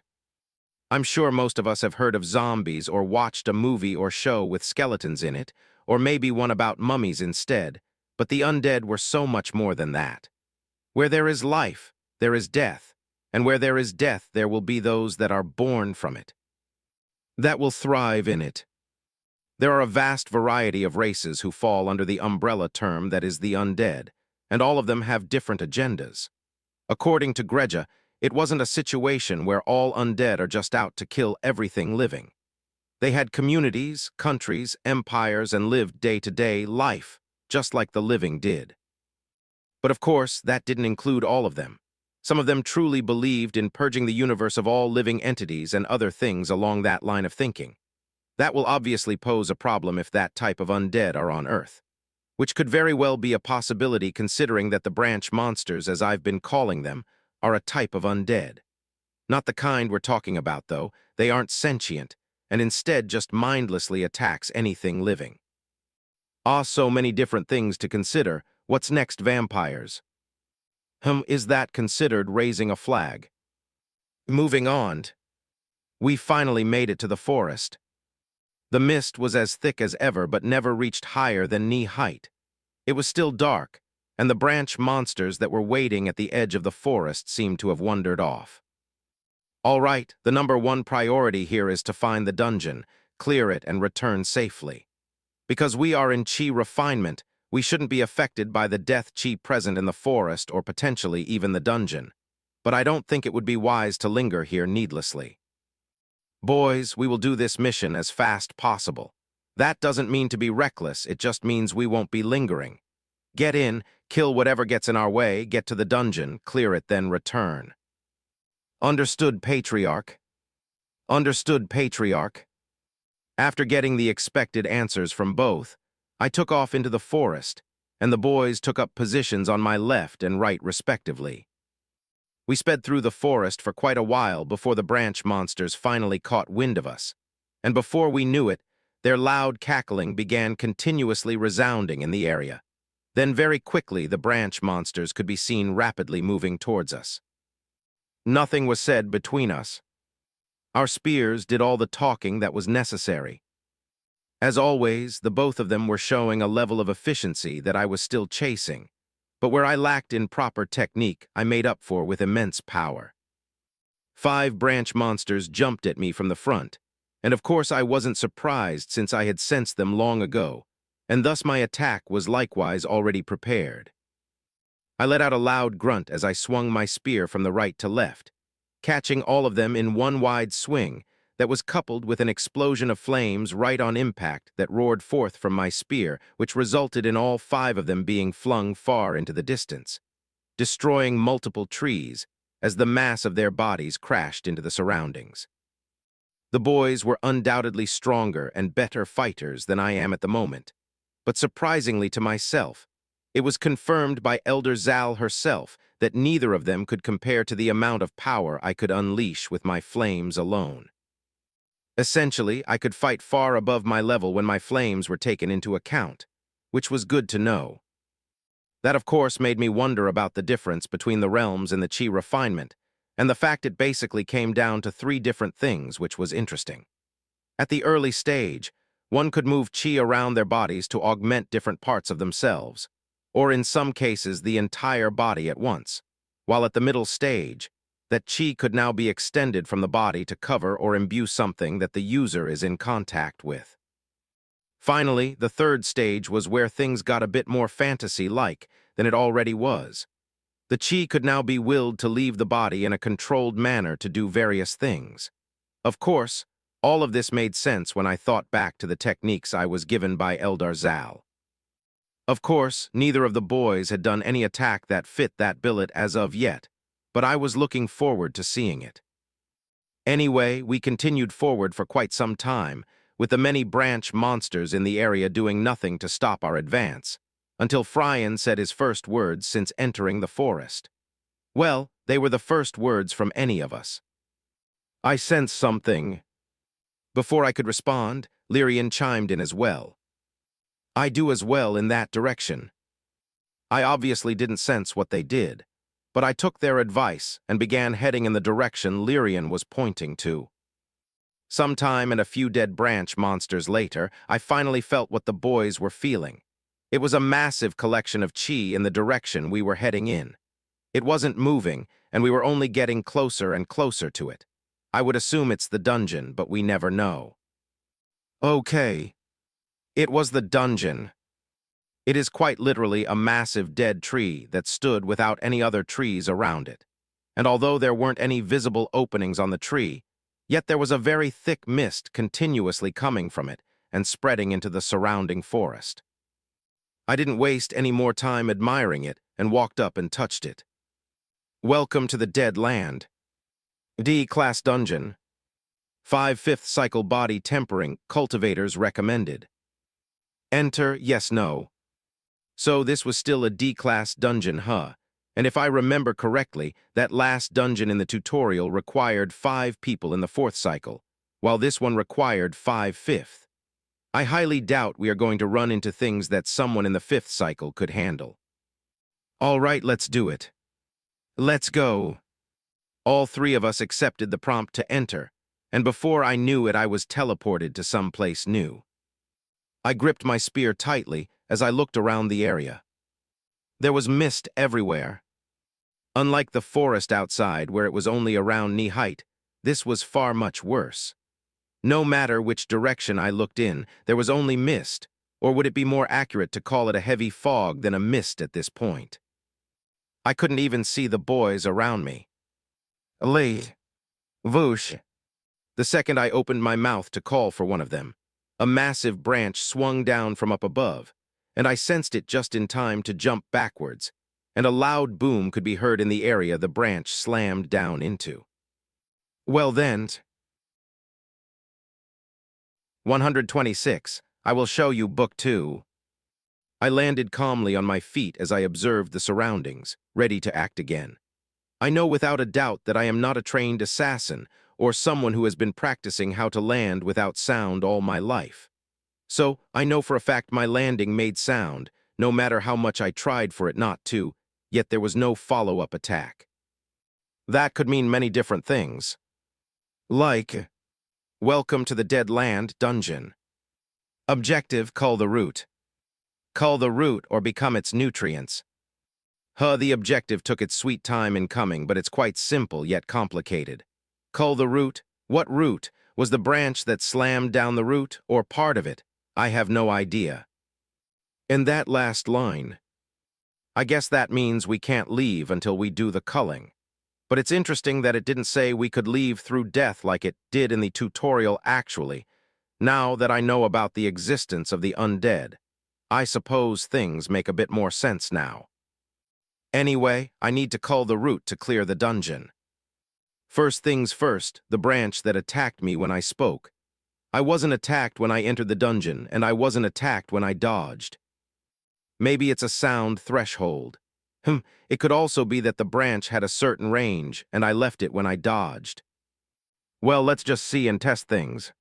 S1: I'm sure most of us have heard of zombies or watched a movie or show with skeletons in it, or maybe one about mummies instead, but the undead were so much more than that. Where there is life, there is death, and where there is death, there will be those that are born from it, that will thrive in it. There are a vast variety of races who fall under the umbrella term that is the undead, and all of them have different agendas. According to Greja, it wasn't a situation where all undead are just out to kill everything living. They had communities, countries, empires, and lived day-to-day life, just like the living did. But of course, that didn't include all of them. Some of them truly believed in purging the universe of all living entities and other things along that line of thinking. That will obviously pose a problem if that type of undead are on Earth, which could very well be a possibility considering that the branch monsters, as I've been calling them, are a type of undead. Not the kind we're talking about, though. They aren't sentient, and instead just mindlessly attacks anything living. So many different things to consider. What's next, vampires? Is that considered raising a flag? Moving on. We finally made it to the forest. The mist was as thick as ever, but never reached higher than knee height. It was still dark, and the branch monsters that were waiting at the edge of the forest seemed to have wandered off. All right, the #1 priority here is to find the dungeon, clear it, and return safely. Because we are in chi refinement, we shouldn't be affected by the death chi present in the forest or potentially even the dungeon. But I don't think it would be wise to linger here needlessly. Boys, we will do this mission as fast possible. That doesn't mean to be reckless, it just means we won't be lingering. Get in, kill whatever gets in our way, get to the dungeon, clear it, then return. Understood, Patriarch. Understood, Patriarch. After getting the expected answers from both, I took off into the forest, and the boys took up positions on my left and right respectively. We sped through the forest for quite a while before the branch monsters finally caught wind of us, and before we knew it, their loud cackling began continuously resounding in the area. Then very quickly the branch monsters could be seen rapidly moving towards us. Nothing was said between us. Our spears did all the talking that was necessary. As always, the both of them were showing a level of efficiency that I was still chasing, but where I lacked in proper technique, I made up for with immense power. 5 branch monsters jumped at me from the front, and of course I wasn't surprised since I had sensed them long ago, and thus my attack was likewise already prepared. I let out a loud grunt as I swung my spear from the right to left, catching all of them in one wide swing that was coupled with an explosion of flames right on impact that roared forth from my spear, which resulted in all 5 of them being flung far into the distance, destroying multiple trees as the mass of their bodies crashed into the surroundings. The boys were undoubtedly stronger and better fighters than I am at the moment, but surprisingly to myself, It was confirmed by Elder Zal herself that neither of them could compare to the amount of power I could unleash with my flames alone. Essentially, I could fight far above my level when my flames were taken into account, which was good to know. That, of course, made me wonder about the difference between the realms and the chi refinement, and the fact it basically came down to 3 different things, which was interesting. At the early stage, one could move chi around their bodies to augment different parts of themselves, or in some cases the entire body at once, while at the middle stage, that chi could now be extended from the body to cover or imbue something that the user is in contact with. Finally, the third stage was where things got a bit more fantasy-like than it already was. The chi could now be willed to leave the body in a controlled manner to do various things. Of course, all of this made sense when I thought back to the techniques I was given by Eldar Zal. Of course, neither of the boys had done any attack that fit that billet as of yet, but I was looking forward to seeing it. Anyway, we continued forward for quite some time, with the many branch monsters in the area doing nothing to stop our advance, until Fryan said his first words since entering the forest. Well, they were the first words from any of us. I sense something. Before I could respond, Lyrian chimed in as well. I do as well in that direction. I obviously didn't sense what they did, but I took their advice and began heading in the direction Lyrian was pointing to. Sometime and a few dead branch monsters later, I finally felt what the boys were feeling. It was a massive collection of chi in the direction we were heading in. It wasn't moving, and we were only getting closer and closer to it. I would assume it's the dungeon, but we never know. Okay. It was the dungeon. It is quite literally a massive dead tree that stood without any other trees around it. And although there weren't any visible openings on the tree, yet there was a very thick mist continuously coming from it and spreading into the surrounding forest. I didn't waste any more time admiring it and walked up and touched it. Welcome to the Dead Land. D-Class Dungeon. 5/5 cycle body tempering, cultivators recommended. Enter, yes, no. So this was still a D-Class dungeon, huh? And if I remember correctly, that last dungeon in the tutorial required 5 people in the 4th cycle, while this one required 5/5. I highly doubt we are going to run into things that someone in the 5th cycle could handle. All right, let's do it. Let's go. All 3 of us accepted the prompt to enter, and before I knew it, I was teleported to some place new. I gripped my spear tightly as I looked around the area. There was mist everywhere. Unlike the forest outside, where it was only around knee height, this was far much worse. No matter which direction I looked in, there was only mist, or would it be more accurate to call it a heavy fog than a mist at this point? I couldn't even see the boys around me. Lee. Voosh. The second I opened my mouth to call for one of them, a massive branch swung down from up above, and I sensed it just in time to jump backwards, and a loud boom could be heard in the area the branch slammed down into. Well then, 126, I will show you Book 2. I landed calmly on my feet as I observed the surroundings, ready to act again. I know without a doubt that I am not a trained assassin or someone who has been practicing how to land without sound all my life. So, I know for a fact my landing made sound, no matter how much I tried for it not to, yet there was no follow-up attack. That could mean many different things. Like, welcome to the Dead Land dungeon. Objective, cull the root. Cull the root or become its nutrients. The objective took its sweet time in coming, but it's quite simple yet complicated. Cull the root? What root? Was the branch that slammed down the root, or part of it? I have no idea. And that last line. I guess that means we can't leave until we do the culling. But it's interesting that it didn't say we could leave through death like it did in the tutorial actually. Now that I know about the existence of the undead, I suppose things make a bit more sense now. Anyway, I need to cull the root to clear the dungeon. First things first, the branch that attacked me when I spoke. I wasn't attacked when I entered the dungeon, and I wasn't attacked when I dodged. Maybe it's a sound threshold. It could also be that the branch had a certain range, and I left it when I dodged. Well, let's just see and test things.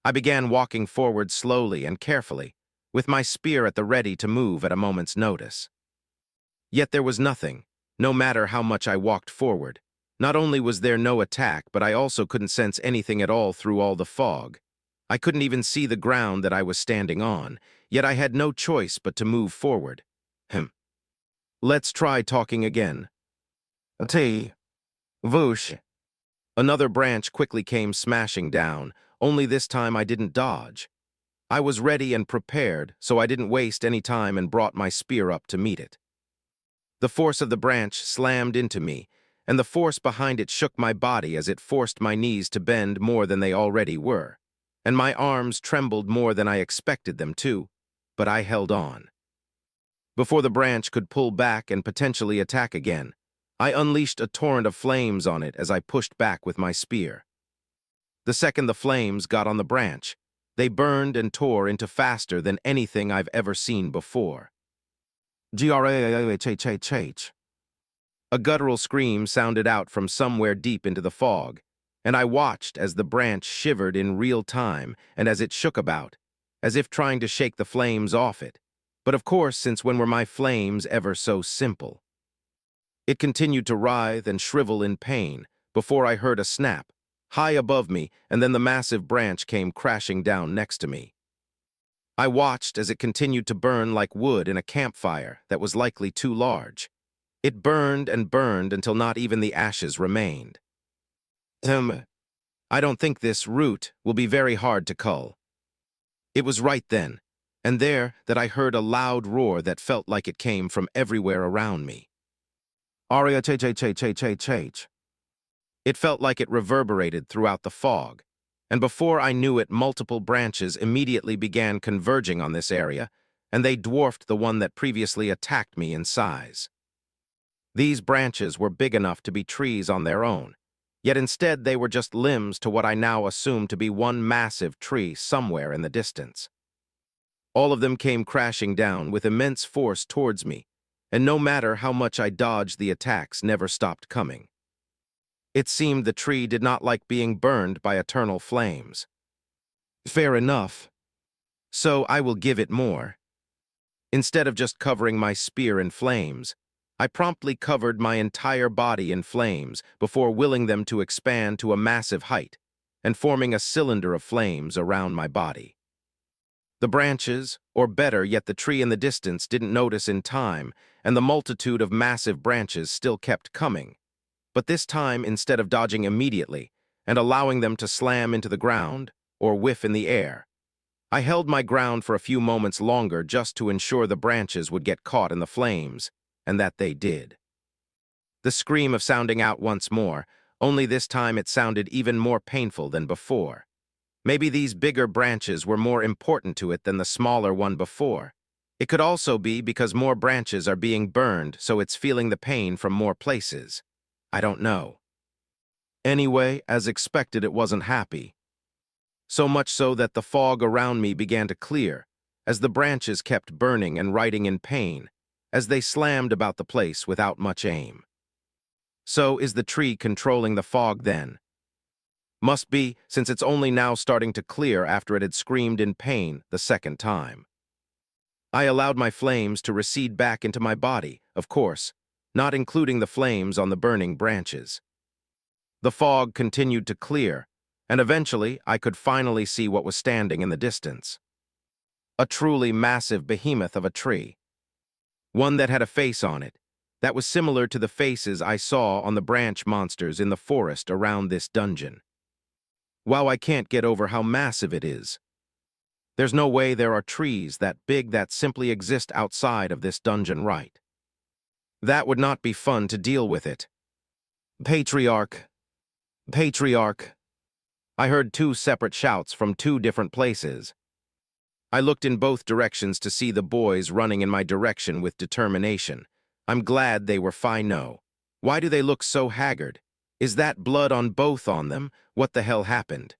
S1: I began walking forward slowly and carefully, with my spear at the ready to move at a moment's notice. Yet there was nothing, no matter how much I walked forward. Not only was there no attack, but I also couldn't sense anything at all through all the fog. I couldn't even see the ground that I was standing on, yet I had no choice but to move forward. Let's try talking again. T. Voosh. Another branch quickly came smashing down, only this time I didn't dodge. I was ready and prepared, so I didn't waste any time and brought my spear up to meet it. The force of the branch slammed into me, and the force behind it shook my body as it forced my knees to bend more than they already were, and my arms trembled more than I expected them to, but I held on. Before the branch could pull back and potentially attack again, I unleashed a torrent of flames on it as I pushed back with my spear. The second the flames got on the branch, they burned and tore into faster than anything I've ever seen before. Grahh. A guttural scream sounded out from somewhere deep into the fog, and I watched as the branch shivered in real time and as it shook about, as if trying to shake the flames off it. But of course, since when were my flames ever so simple? It continued to writhe and shrivel in pain before I heard a snap, high above me, and then the massive branch came crashing down next to me. I watched as it continued to burn like wood in a campfire that was likely too large. It burned and burned until not even the ashes remained. I don't think this root will be very hard to cull. It was right then, and there, that I heard a loud roar that felt like it came from everywhere around me. Aria. It felt like it reverberated throughout the fog, and before I knew it, multiple branches immediately began converging on this area, and they dwarfed the one that previously attacked me in size. These branches were big enough to be trees on their own, yet instead they were just limbs to what I now assumed to be one massive tree somewhere in the distance. All of them came crashing down with immense force towards me, and no matter how much I dodged, the attacks never stopped coming. It seemed the tree did not like being burned by eternal flames. Fair enough. So I will give it more. Instead of just covering my spear in flames, I promptly covered my entire body in flames before willing them to expand to a massive height and forming a cylinder of flames around my body. The branches, or better yet the tree in the distance, didn't notice in time, and the multitude of massive branches still kept coming. But this time, instead of dodging immediately and allowing them to slam into the ground or whiff in the air, I held my ground for a few moments longer just to ensure the branches would get caught in the flames, and that they did. The scream of sounding out once more, only this time it sounded even more painful than before. Maybe these bigger branches were more important to it than the smaller one before. It could also be because more branches are being burned, so it's feeling the pain from more places. I don't know. Anyway, as expected, it wasn't happy. So much so that the fog around me began to clear, as the branches kept burning and writhing in pain, as they slammed about the place without much aim. So is the tree controlling the fog then? Must be, since it's only now starting to clear after it had screamed in pain the second time. I allowed my flames to recede back into my body, of course, not including the flames on the burning branches. The fog continued to clear, and eventually I could finally see what was standing in the distance. A truly massive behemoth of a tree. One that had a face on it, that was similar to the faces I saw on the branch monsters in the forest around this dungeon. Wow, I can't get over how massive it is. There's no way there are trees that big that simply exist outside of this dungeon, right? That would not be fun to deal with it. Patriarch. Patriarch. I heard two separate shouts from two different places. I looked in both directions to see the boys running in my direction with determination. I'm glad they were fine. No. Why do they look so haggard? Is that blood on both on them? What the hell happened?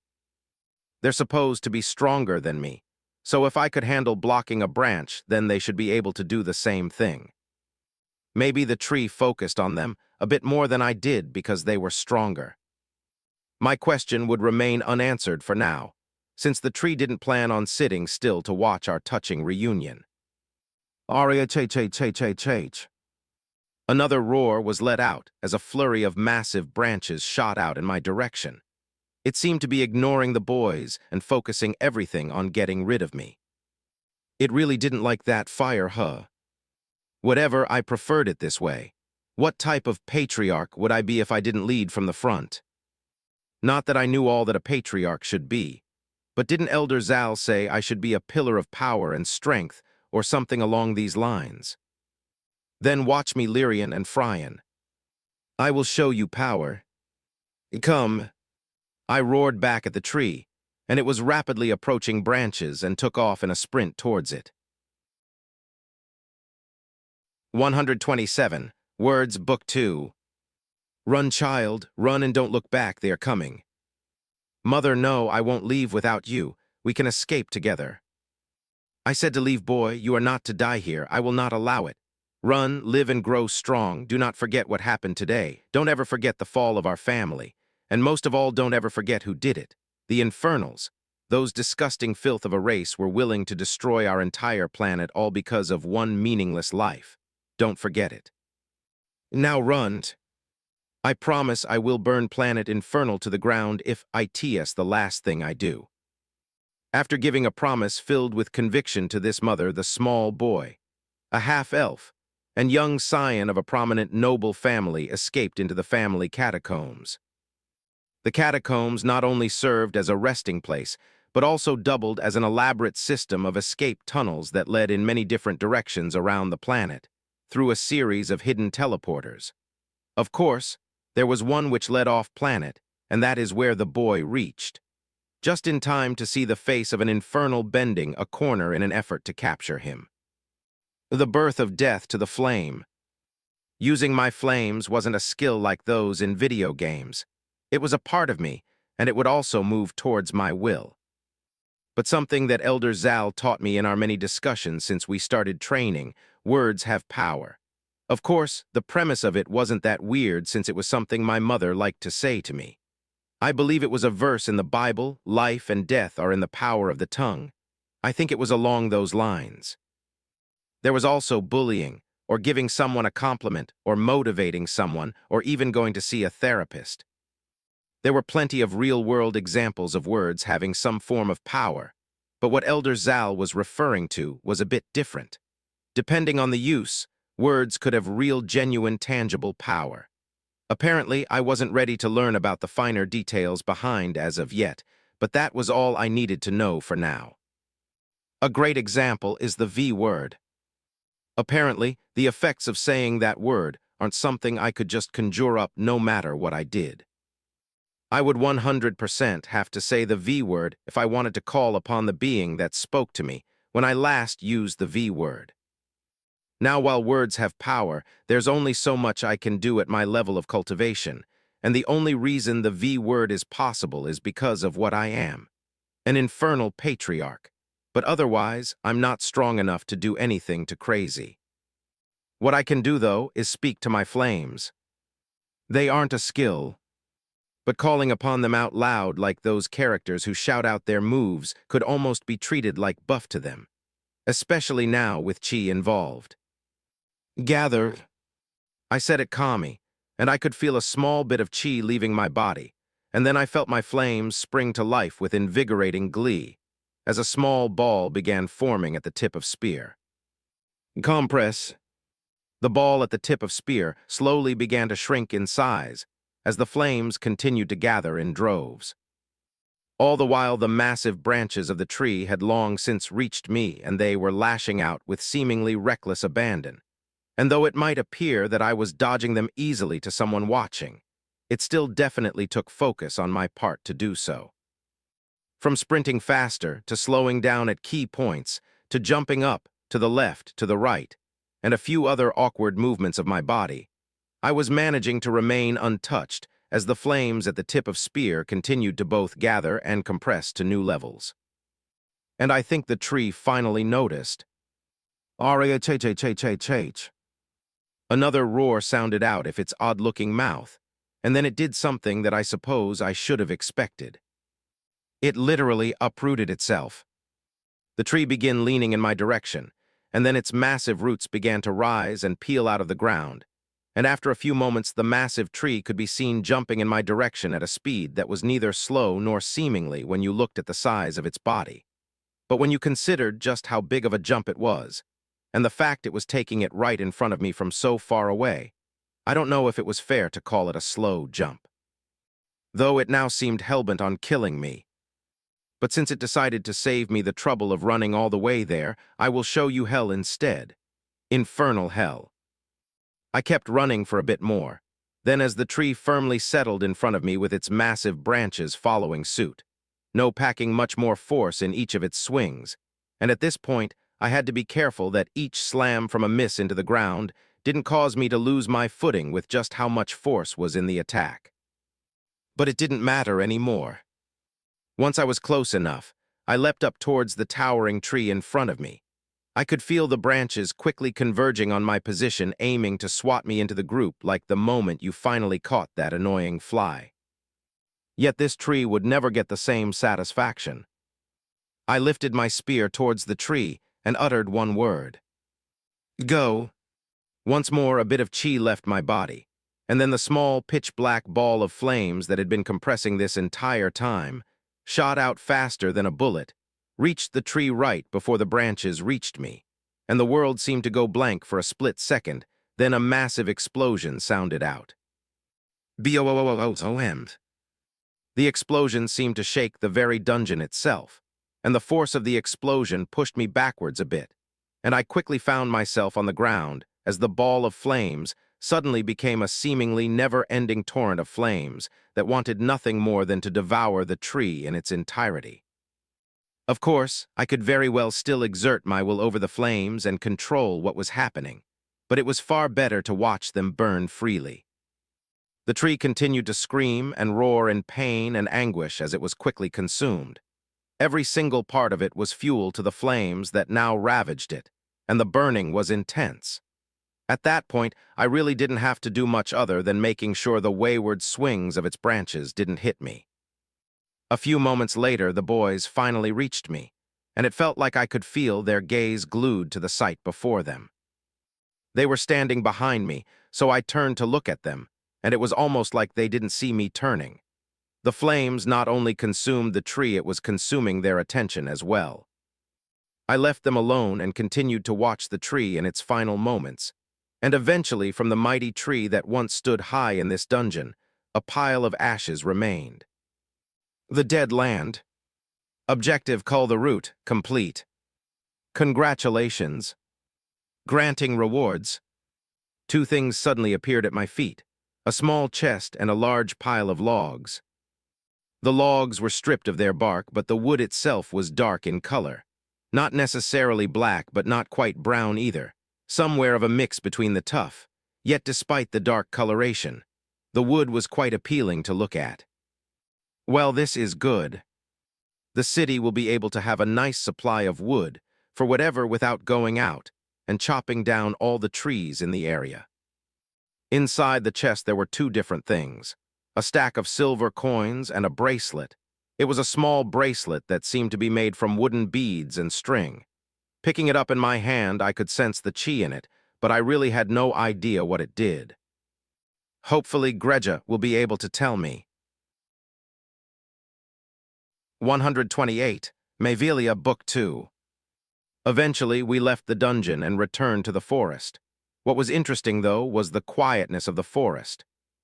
S1: They're supposed to be stronger than me, So if I could handle blocking a branch, then they should be able to do the same thing. Maybe the tree focused on them a bit more than I did because they were stronger. My question would remain unanswered for now, since the tree didn't plan on sitting still to watch our touching reunion. Aria ch. Another roar was let out as a flurry of massive branches shot out in my direction. It seemed to be ignoring the boys and focusing everything on getting rid of me. It really didn't like that fire, huh? Whatever, I preferred it this way. What type of patriarch would I be if I didn't lead from the front? Not that I knew all that a patriarch should be, but didn't Elder Zal say I should be a pillar of power and strength, or something along these lines? Then watch me, Lyrian and Fryan. I will show you power. Come. I roared back at the tree, and it was rapidly approaching branches and took off in a sprint towards it. 127. Words, Book 2. Run, child, run and don't look back, they are coming. Mother, no, I won't leave without you. We can escape together. I said to leave, boy, you are not to die here. I will not allow it. Run, live and grow strong. Do not forget what happened today. Don't ever forget the fall of our family. And most of all, don't ever forget who did it. The Infernals. Those disgusting filth of a race were willing to destroy our entire planet all because of one meaningless life. Don't forget it. Now run. I promise I will burn planet Infernal to the ground if it's the last thing I do. After giving a promise filled with conviction to this mother, the small boy, a half-elf, and young scion of a prominent noble family escaped into the family catacombs. The catacombs not only served as a resting place, but also doubled as an elaborate system of escape tunnels that led in many different directions around the planet, through a series of hidden teleporters. Of course, there was one which led off planet, and that is where the boy reached, just in time to see the face of an infernal bending a corner in an effort to capture him. The birth of death to the flame. Using my flames wasn't a skill like those in video games. It was a part of me, and it would also move towards my will. But something that Elder Zal taught me in our many discussions since we started training, words have power. Of course, the premise of it wasn't that weird since it was something my mother liked to say to me. I believe it was a verse in the Bible, life and death are in the power of the tongue. I think it was along those lines. There was also bullying, or giving someone a compliment, or motivating someone, or even going to see a therapist. There were plenty of real-world examples of words having some form of power, but what Elder Zal was referring to was a bit different. Depending on the use, words could have real, genuine, tangible power. Apparently, I wasn't ready to learn about the finer details behind as of yet, but that was all I needed to know for now. A great example is the V word. Apparently, the effects of saying that word aren't something I could just conjure up no matter what I did. I would 100% have to say the V word if I wanted to call upon the being that spoke to me when I last used the V word. Now, while words have power, there's only so much I can do at my level of cultivation, and the only reason the V word is possible is because of what I am, an infernal patriarch. But otherwise, I'm not strong enough to do anything too crazy. What I can do, though, is speak to my flames. They aren't a skill, but calling upon them out loud like those characters who shout out their moves could almost be treated like buff to them, especially now with chi involved. Gather. I said it calmly, and I could feel a small bit of chi leaving my body, and then I felt my flames spring to life with invigorating glee, as a small ball began forming at the tip of spear. Compress. The ball at the tip of spear slowly began to shrink in size as the flames continued to gather in droves. All the while, the massive branches of the tree had long since reached me, and they were lashing out with seemingly reckless abandon. And though it might appear that I was dodging them easily to someone watching, it still definitely took focus on my part to do so. From sprinting faster, to slowing down at key points, to jumping up, to the left, to the right, and a few other awkward movements of my body, I was managing to remain untouched as the flames at the tip of spear continued to both gather and compress to new levels. and I think the tree finally noticed. R-A-H-H-H-H-H. Another roar sounded out of its odd-looking mouth, and then it did something that I suppose I should have expected. It literally uprooted itself. The tree began leaning in my direction, and then its massive roots began to rise and peel out of the ground, and after a few moments the massive tree could be seen jumping in my direction at a speed that was neither slow nor seemingly when you looked at the size of its body. But when you considered just how big of a jump it was, and the fact it was taking it right in front of me from so far away, I don't know if it was fair to call it a slow jump. Though it now seemed hellbent on killing me. But since it decided to save me the trouble of running all the way there, I will show you hell instead. Infernal hell. I kept running for a bit more. Then as the tree firmly settled in front of me with its massive branches following suit, no packing much more force in each of its swings, and at this point I had to be careful that each slam from a miss into the ground didn't cause me to lose my footing with just how much force was in the attack. But it didn't matter anymore. Once I was close enough, I leapt up towards the towering tree in front of me. I could feel the branches quickly converging on my position, aiming to swat me into the group like the moment you finally caught that annoying fly. Yet this tree would never get the same satisfaction. I lifted my spear towards the tree and uttered one word. Go. Once more a bit of chi left my body, and then the small pitch-black ball of flames that had been compressing this entire time shot out faster than a bullet, reached the tree right before the branches reached me, and the world seemed to go blank for a split second, then a massive explosion sounded out. B-O-O-O-O-O-M. The explosion seemed to shake the very dungeon itself, and the force of the explosion pushed me backwards a bit, and I quickly found myself on the ground as the ball of flames suddenly became a seemingly never-ending torrent of flames that wanted nothing more than to devour the tree in its entirety. Of course, I could very well still exert my will over the flames and control what was happening, but it was far better to watch them burn freely. The tree continued to scream and roar in pain and anguish as it was quickly consumed. Every single part of it was fuel to the flames that now ravaged it, and the burning was intense. At that point, I really didn't have to do much other than making sure the wayward swings of its branches didn't hit me. A few moments later, the boys finally reached me, and it felt like I could feel their gaze glued to the sight before them. They were standing behind me, so I turned to look at them, and it was almost like they didn't see me turning. The flames not only consumed the tree, it was consuming their attention as well. I left them alone and continued to watch the tree in its final moments, and eventually from the mighty tree that once stood high in this dungeon, a pile of ashes remained. The dead land. Objective Cull the Root complete. Congratulations. Granting rewards. Two things suddenly appeared at my feet, a small chest and a large pile of logs. The logs were stripped of their bark, but the wood itself was dark in color. Not necessarily black, but not quite brown either. Somewhere of a mix between the tough, yet despite the dark coloration, the wood was quite appealing to look at. Well, this is good. The city will be able to have a nice supply of wood for whatever without going out and chopping down all the trees in the area. Inside the chest there were two different things, a stack of silver coins and a bracelet. It was a small bracelet that seemed to be made from wooden beads and string. Picking it up in my hand, I could sense the chi in it, but I really had no idea what it did. Hopefully Greja will be able to tell me. 128. Mavelia Book 2. Eventually, we left the dungeon and returned to the forest. What was interesting, though, was the quietness of the forest.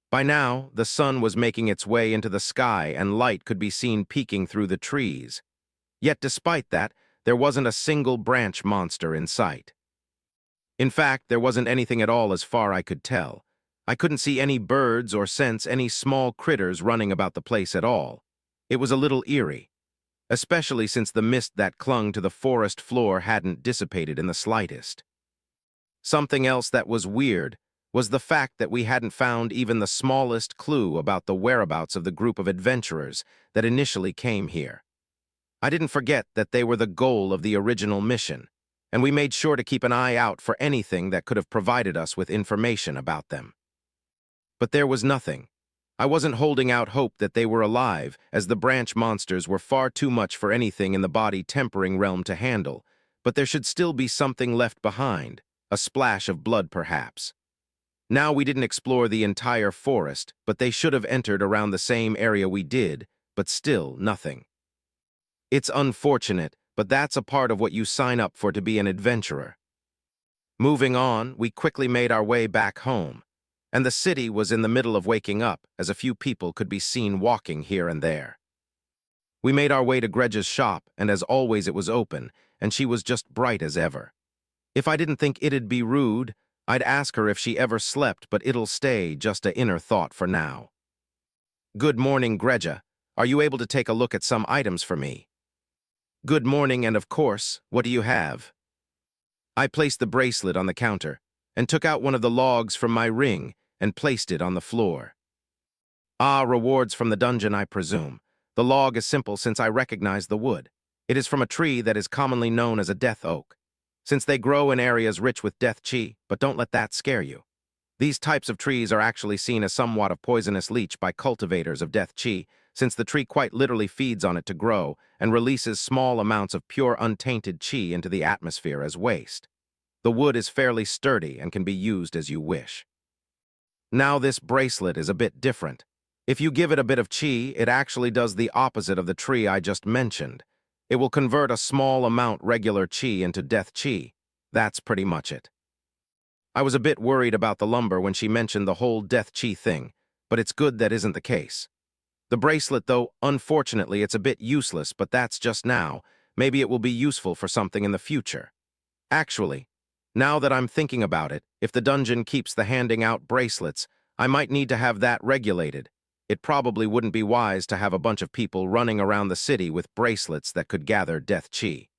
S1: By now, the sun was making its way into the sky and light could be seen peeking through the trees. Yet despite that, there wasn't a single branch monster in sight. In fact, there wasn't anything at all as far I could tell. I couldn't see any birds or sense any small critters running about the place at all. It was a little eerie, especially since the mist that clung to the forest floor hadn't dissipated in the slightest. Something else that was weird was the fact that we hadn't found even the smallest clue about the whereabouts of the group of adventurers that initially came here. I didn't forget that they were the goal of the original mission, and we made sure to keep an eye out for anything that could have provided us with information about them. But there was nothing. I wasn't holding out hope that they were alive, as the branch monsters were far too much for anything in the body-tempering realm to handle, but there should still be something left behind, a splash of blood perhaps. Now we didn't explore the entire forest, but they should have entered around the same area we did, but still nothing. It's unfortunate, but that's a part of what you sign up for to be an adventurer. Moving on, we quickly made our way back home, and the city was in the middle of waking up, as a few people could be seen walking here and there. We made our way to Gregja's shop, and as always it was open, and she was just bright as ever. If I didn't think it'd be rude, I'd ask her if she ever slept, but it'll stay just a inner thought for now. Good morning, Gregja. Are you able to take a look at some items for me? Good morning, and of course, what do you have? I placed the bracelet on the counter and took out one of the logs from my ring and placed it on the floor. Ah, rewards from the dungeon, I presume. The log is simple since I recognize the wood. It is from a tree that is commonly known as a death oak, since they grow in areas rich with death chi, but don't let that scare you. These types of trees are actually seen as somewhat of poisonous leech by cultivators of death chi, since the tree quite literally feeds on it to grow and releases small amounts of pure untainted chi into the atmosphere as waste. The wood is fairly sturdy and can be used as you wish. Now this bracelet is a bit different. If you give it a bit of chi, it actually does the opposite of the tree I just mentioned. It will convert a small amount regular chi into death chi. That's pretty much it. I was a bit worried about the lumber when she mentioned the whole death chi thing, but it's good that isn't the case. The bracelet, though, unfortunately, it's a bit useless, but that's just now. Maybe it will be useful for something in the future. Actually, now that I'm thinking about it, if the dungeon keeps the handing out bracelets, I might need to have that regulated. It probably wouldn't be wise to have a bunch of people running around the city with bracelets that could gather death chi.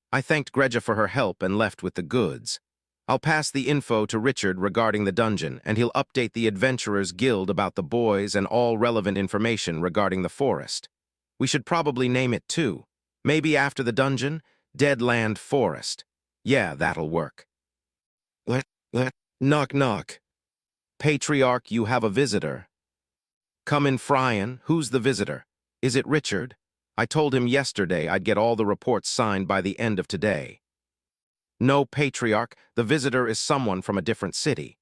S1: I thanked Gregja for her help and left with the goods. I'll pass the info to Richard regarding the dungeon, and he'll update the Adventurers Guild about the boys and all relevant information regarding the forest. We should probably name it too. Maybe after the dungeon, Deadland Forest. Yeah, that'll work. Knock, knock. Patriarch, you have a visitor. Come in, Fryan. Who's the visitor? Is it Richard? I told him yesterday I'd get all the reports signed by the end of today. No, Patriarch, the visitor is someone from a different city.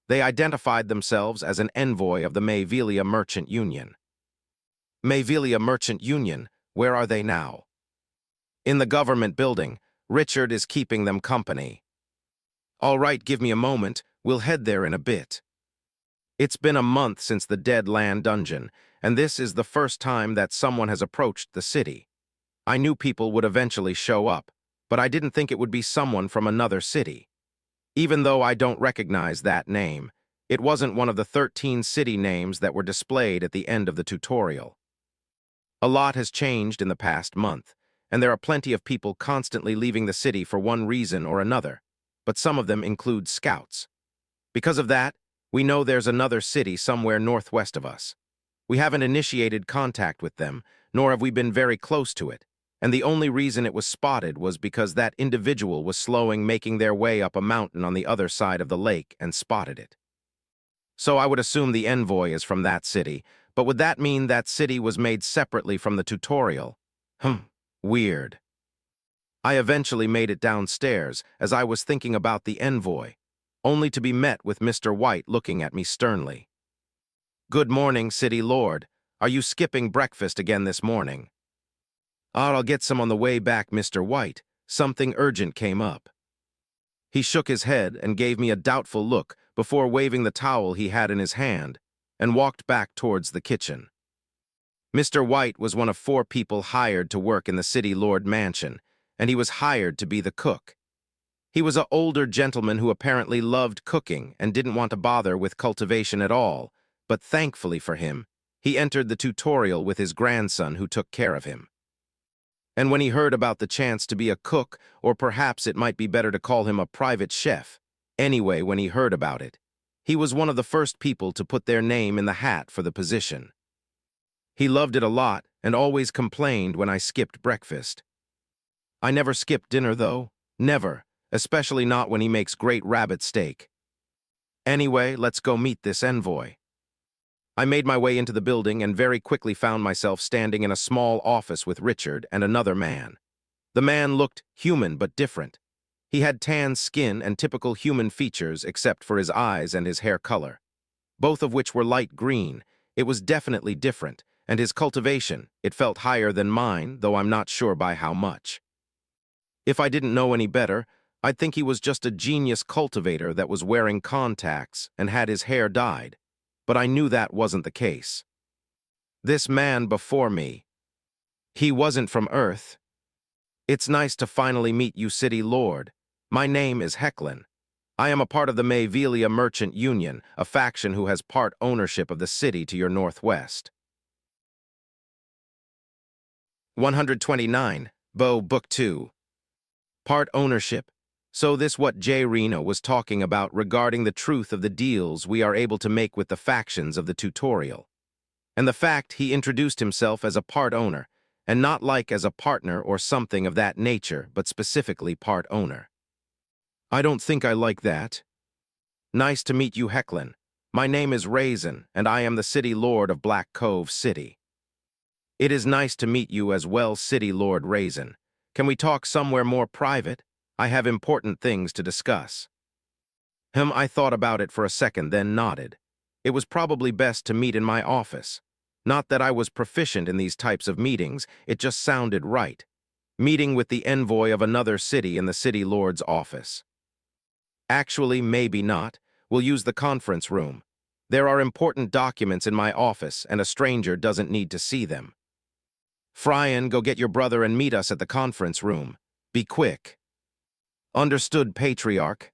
S1: They identified themselves as an envoy of the Mayvelia Merchant Union. Mayvelia Merchant Union, where are they now? In the government building. Richard is keeping them company. All right, give me a moment. We'll head there in a bit. It's been a month since the Deadland dungeon, and this is the first time that someone has approached the city. I knew people would eventually show up, but I didn't think it would be someone from another city. Even though I don't recognize that name, it wasn't one of the 13 city names that were displayed at the end of the tutorial. A lot has changed in the past month, and there are plenty of people constantly leaving the city for one reason or another, but some of them include scouts. Because of that, we know there's another city somewhere northwest of us. We haven't initiated contact with them, nor have we been very close to it, and the only reason it was spotted was because that individual was making their way up a mountain on the other side of the lake and spotted it. So I would assume the envoy is from that city, but would that mean that city was made separately from the tutorial? Weird. I eventually made it downstairs as I was thinking about the envoy, only to be met with Mr. White looking at me sternly. Good morning, City Lord. Are you skipping breakfast again this morning? I'll get some on the way back, Mr. White. Something urgent came up. He shook his head and gave me a doubtful look before waving the towel he had in his hand and walked back towards the kitchen. Mr. White was one of 4 people hired to work in the City Lord mansion, and he was hired to be the cook. He was an older gentleman who apparently loved cooking and didn't want to bother with cultivation at all, but thankfully for him, he entered the tutorial with his grandson who took care of him. And when he heard about the chance to be a cook, or perhaps it might be better to call him a private chef, anyway, when he heard about it, he was one of the first people to put their name in the hat for the position. He loved it a lot, and always complained when I skipped breakfast. I never skip dinner, though. Never, especially not when he makes great rabbit steak. Anyway, let's go meet this envoy. I made my way into the building and very quickly found myself standing in a small office with Richard and another man. The man looked human but different. He had tan skin and typical human features except for his eyes and his hair color, both of which were light green. It was definitely different, and his cultivation, it felt higher than mine, though I'm not sure by how much. If I didn't know any better, I'd think he was just a genius cultivator that was wearing contacts and had his hair dyed, but I knew that wasn't the case. This man before me, he wasn't from Earth. It's nice to finally meet you, City Lord. My name is Hecklin. I am a part of the Mayvelia Merchant Union, a faction who has part ownership of the city to your northwest. 129, Book 2. Part ownership. So this what J. Reno was talking about regarding the truth of the deals we are able to make with the factions of the tutorial. And the fact he introduced himself as a part owner, and not like as a partner or something of that nature, but specifically part owner. I don't think I like that. Nice to meet you, Hecklin. My name is Raizen, and I am the City Lord of Black Cove City. It is nice to meet you as well, City Lord Raizen. Can we talk somewhere more private? I have important things to discuss. I thought about it for a second, then nodded. It was probably best to meet in my office. Not that I was proficient in these types of meetings, it just sounded right. Meeting with the envoy of another city in the City Lord's office. Actually, maybe not. We'll use the conference room. There are important documents in my office, and a stranger doesn't need to see them. Fryan, go get your brother and meet us at the conference room. Be quick. Understood, Patriarch.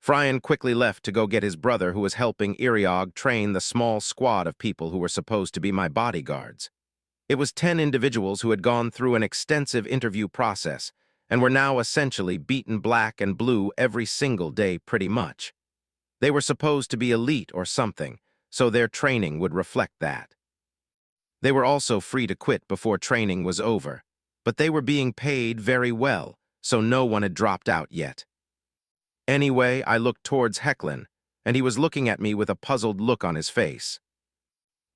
S1: Fryan quickly left to go get his brother, who was helping Iriog train the small squad of people who were supposed to be my bodyguards. It was 10 individuals who had gone through an extensive interview process and were now essentially beaten black and blue every single day pretty much. They were supposed to be elite or something, so their training would reflect that. They were also free to quit before training was over, but they were being paid very well, so no one had dropped out yet. Anyway, I looked towards Hecklin, and he was looking at me with a puzzled look on his face.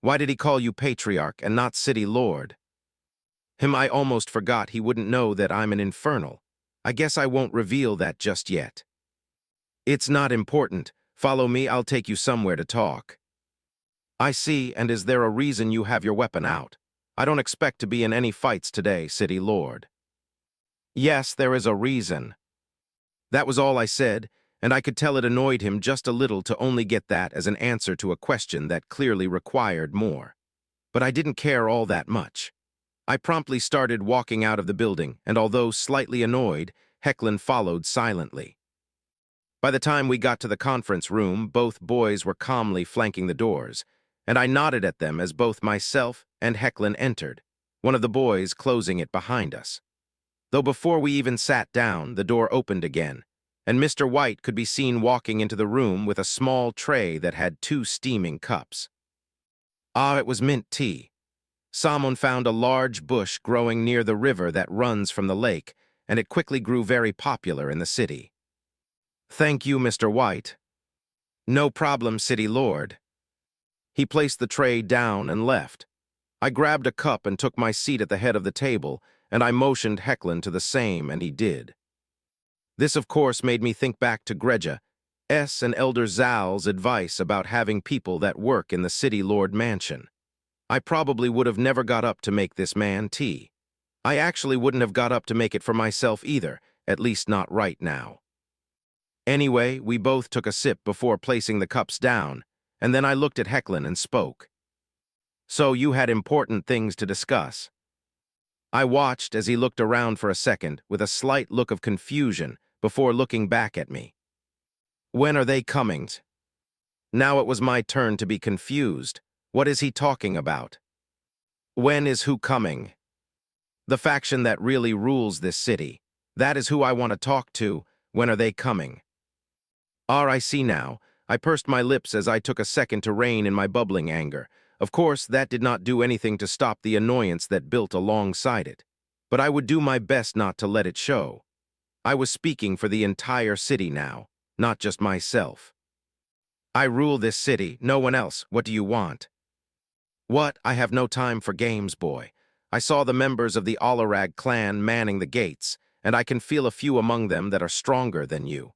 S1: Why did he call you Patriarch and not City Lord? I almost forgot he wouldn't know that I'm an Infernal. I guess I won't reveal that just yet. It's not important. Follow me, I'll take you somewhere to talk. I see, and is there a reason you have your weapon out? I don't expect to be in any fights today, City Lord. Yes, there is a reason. That was all I said, and I could tell it annoyed him just a little to only get that as an answer to a question that clearly required more. But I didn't care all that much. I promptly started walking out of the building, and although slightly annoyed, Hecklin followed silently. By the time we got to the conference room, both boys were calmly flanking the doors, and I nodded at them as both myself and Hecklin entered, one of the boys closing it behind us. Though before we even sat down, the door opened again, and Mr. White could be seen walking into the room with a small tray that had 2 steaming cups. It was mint tea. Someone found a large bush growing near the river that runs from the lake, and it quickly grew very popular in the city. Thank you, Mr. White. No problem, City Lord. He placed the tray down and left. I grabbed a cup and took my seat at the head of the table, and I motioned Hecklin to the same, and he did. This, of course, made me think back to Greja S. and Elder Zal's advice about having people that work in the City Lord mansion. I probably would have never got up to make this man tea. I actually wouldn't have got up to make it for myself either, at least not right now. Anyway, we both took a sip before placing the cups down, and then I looked at Hecklin and spoke. So you had important things to discuss. I watched as he looked around for a second with a slight look of confusion before looking back at me. When are they coming? Now it was my turn to be confused. What is he talking about? When is who coming? The faction that really rules this city. That is who I want to talk to. When are they coming? I see now. I pursed my lips as I took a second to rein in my bubbling anger. Of course, that did not do anything to stop the annoyance that built alongside it, but I would do my best not to let it show. I was speaking for the entire city now, not just myself. I rule this city, no one else. What do you want? What? I have no time for games, boy. I saw the members of the Alarag clan manning the gates, and I can feel a few among them that are stronger than you.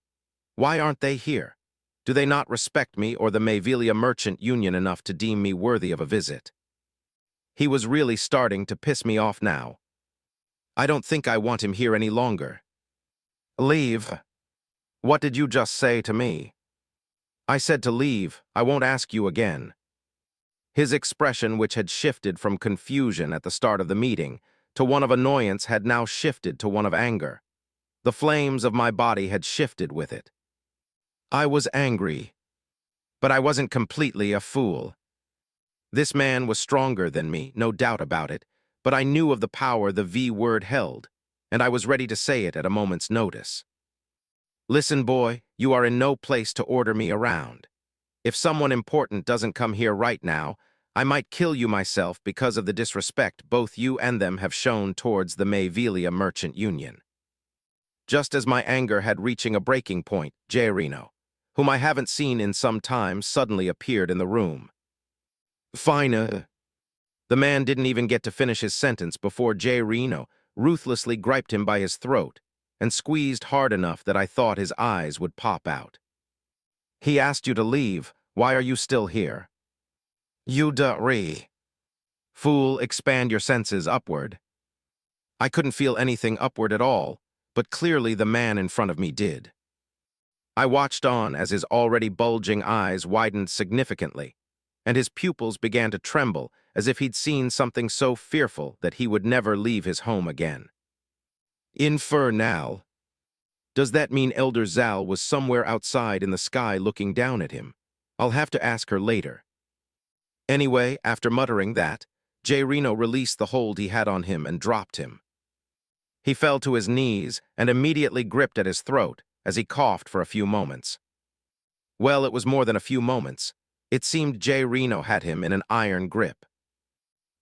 S1: Why aren't they here? Do they not respect me or the Mayvelia Merchant Union enough to deem me worthy of a visit? He was really starting to piss me off now. I don't think I want him here any longer. Leave. What did you just say to me? I said to leave. I won't ask you again. His expression, which had shifted from confusion at the start of the meeting to one of annoyance, had now shifted to one of anger. The flames of my body had shifted with it. I was angry, but I wasn't completely a fool. This man was stronger than me, no doubt about it, but I knew of the power the V word held, and I was ready to say it at a moment's notice. Listen, boy, you are in no place to order me around. If someone important doesn't come here right now, I might kill you myself because of the disrespect both you and them have shown towards the Mayvelia Merchant Union. Just as my anger had reaching a breaking point, Reno, whom I haven't seen in some time, suddenly appeared in the room. Fine. The man didn't even get to finish his sentence before Reno ruthlessly griped him by his throat and squeezed hard enough that I thought his eyes would pop out. He asked you to leave. Why are you still here? You re. Fool, expand your senses upward. I couldn't feel anything upward at all, but clearly the man in front of me did. I watched on as his already bulging eyes widened significantly, and his pupils began to tremble as if he'd seen something so fearful that he would never leave his home again. Infernal. Does that mean Elder Zal was somewhere outside in the sky looking down at him? I'll have to ask her later. Anyway, after muttering that, Reno released the hold he had on him and dropped him. He fell to his knees and immediately gripped at his throat as he coughed for a few moments. Well, it was more than a few moments. It seemed Reno had him in an iron grip.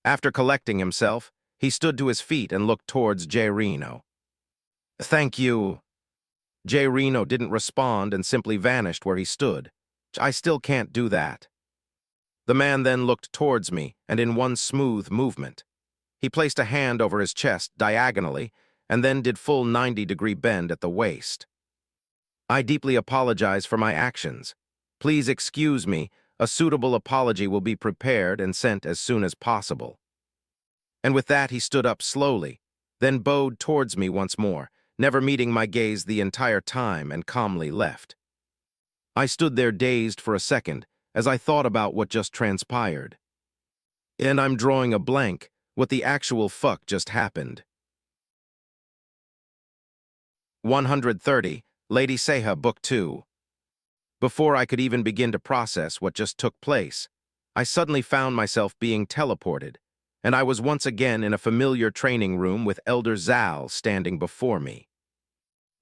S1: After collecting himself, he stood to his feet and looked towards Reno. Thank you. Reno didn't respond and simply vanished where he stood. I still can't do that. The man then looked towards me, and in one smooth movement, he placed a hand over his chest diagonally and then did full 90-degree bend at the waist. I deeply apologize for my actions. Please excuse me. A suitable apology will be prepared and sent as soon as possible. And with that, he stood up slowly, then bowed towards me once more, never meeting my gaze the entire time, and calmly left. I stood there dazed for a second as I thought about what just transpired. And I'm drawing a blank what the actual fuck just happened. 130, Lady Seha, Book 2. Before I could even begin to process what just took place, I suddenly found myself being teleported, and I was once again in a familiar training room with Elder Zal standing before me.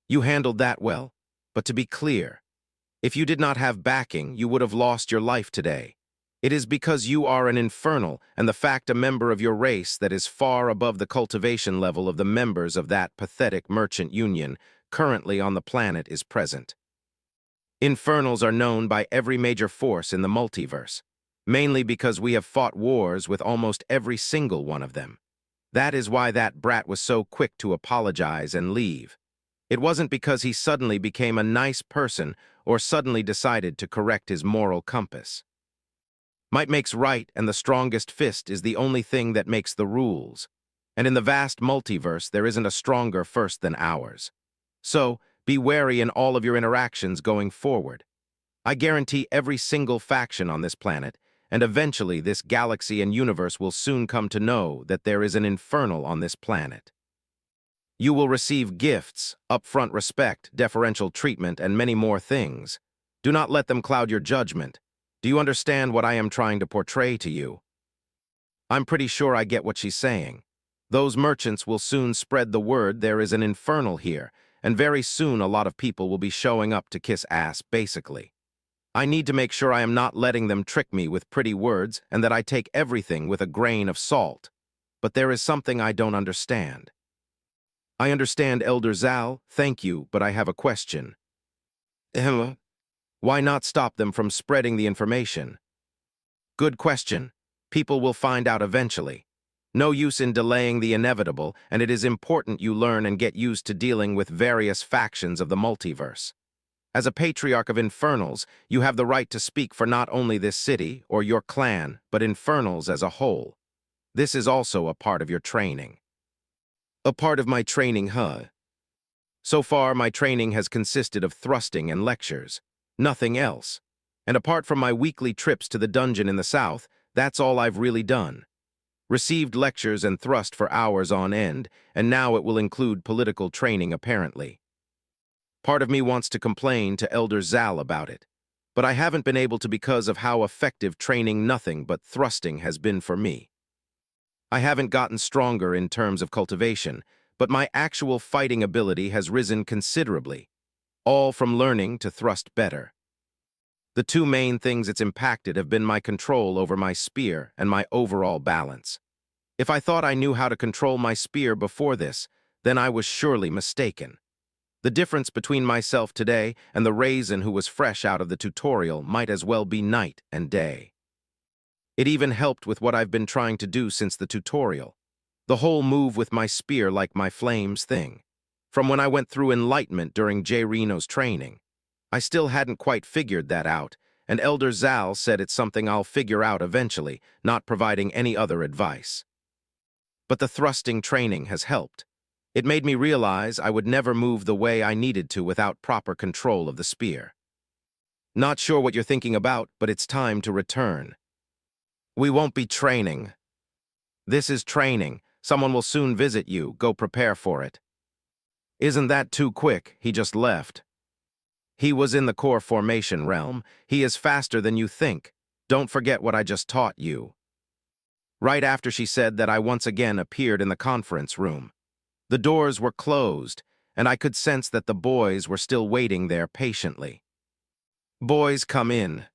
S1: You handled that well, but to be clear, if you did not have backing, you would have lost your life today. It is because you are an Infernal, and the fact a member of your race that is far above the cultivation level of the members of that pathetic merchant union currently on the planet is present. Infernals are known by every major force in the multiverse, mainly because we have fought wars with almost every single one of them. That is why that brat was so quick to apologize and leave. It wasn't because he suddenly became a nice person or suddenly decided to correct his moral compass. Might makes right, and the strongest fist is the only thing that makes the rules. And in the vast multiverse, there isn't a stronger first than ours. So, be wary in all of your interactions going forward. I guarantee every single faction on this planet, and eventually this galaxy and universe will soon come to know that there is an Infernal on this planet. You will receive gifts, upfront respect, deferential treatment, and many more things. Do not let them cloud your judgment. Do you understand what I am trying to portray to you? I'm pretty sure I get what she's saying. Those merchants will soon spread the word there is an Infernal here, and very soon a lot of people will be showing up to kiss ass, basically. I need to make sure I am not letting them trick me with pretty words and that I take everything with a grain of salt. But there is something I don't understand. I understand, Elder Zal, thank you, but I have a question. Why not stop them from spreading the information? Good question. People will find out eventually. No use in delaying the inevitable, and it is important you learn and get used to dealing with various factions of the multiverse. As a patriarch of Infernals, you have the right to speak for not only this city or your clan, but Infernals as a whole. This is also a part of your training. A part of my training, huh? So far, my training has consisted of thrusting and lectures. Nothing else. And apart from my weekly trips to the dungeon in the south, that's all I've really done. Received lectures and thrust for hours on end, and now it will include political training apparently. Part of me wants to complain to Elder Zal about it, but I haven't been able to because of how effective training nothing but thrusting has been for me. I haven't gotten stronger in terms of cultivation, but my actual fighting ability has risen considerably, all from learning to thrust better. The two main things it's impacted have been my control over my spear and my overall balance. If I thought I knew how to control my spear before this, then I was surely mistaken. The difference between myself today and the Raizen who was fresh out of the tutorial might as well be night and day. It even helped with what I've been trying to do since the tutorial. The whole move with my spear like my flames thing. From when I went through enlightenment during J. Reno's training. I still hadn't quite figured that out, and Elder Zal said it's something I'll figure out eventually, not providing any other advice. But the thrusting training has helped. It made me realize I would never move the way I needed to without proper control of the spear. Not sure what you're thinking about, but it's time to return. We won't be training. This is training. Someone will soon visit you. Go prepare for it. Isn't that too quick? He just left. He was in the core formation realm. He is faster than you think. Don't forget what I just taught you. Right after she said that, I once again appeared in the conference room. The doors were closed, and I could sense that the boys were still waiting there patiently. Boys, come in.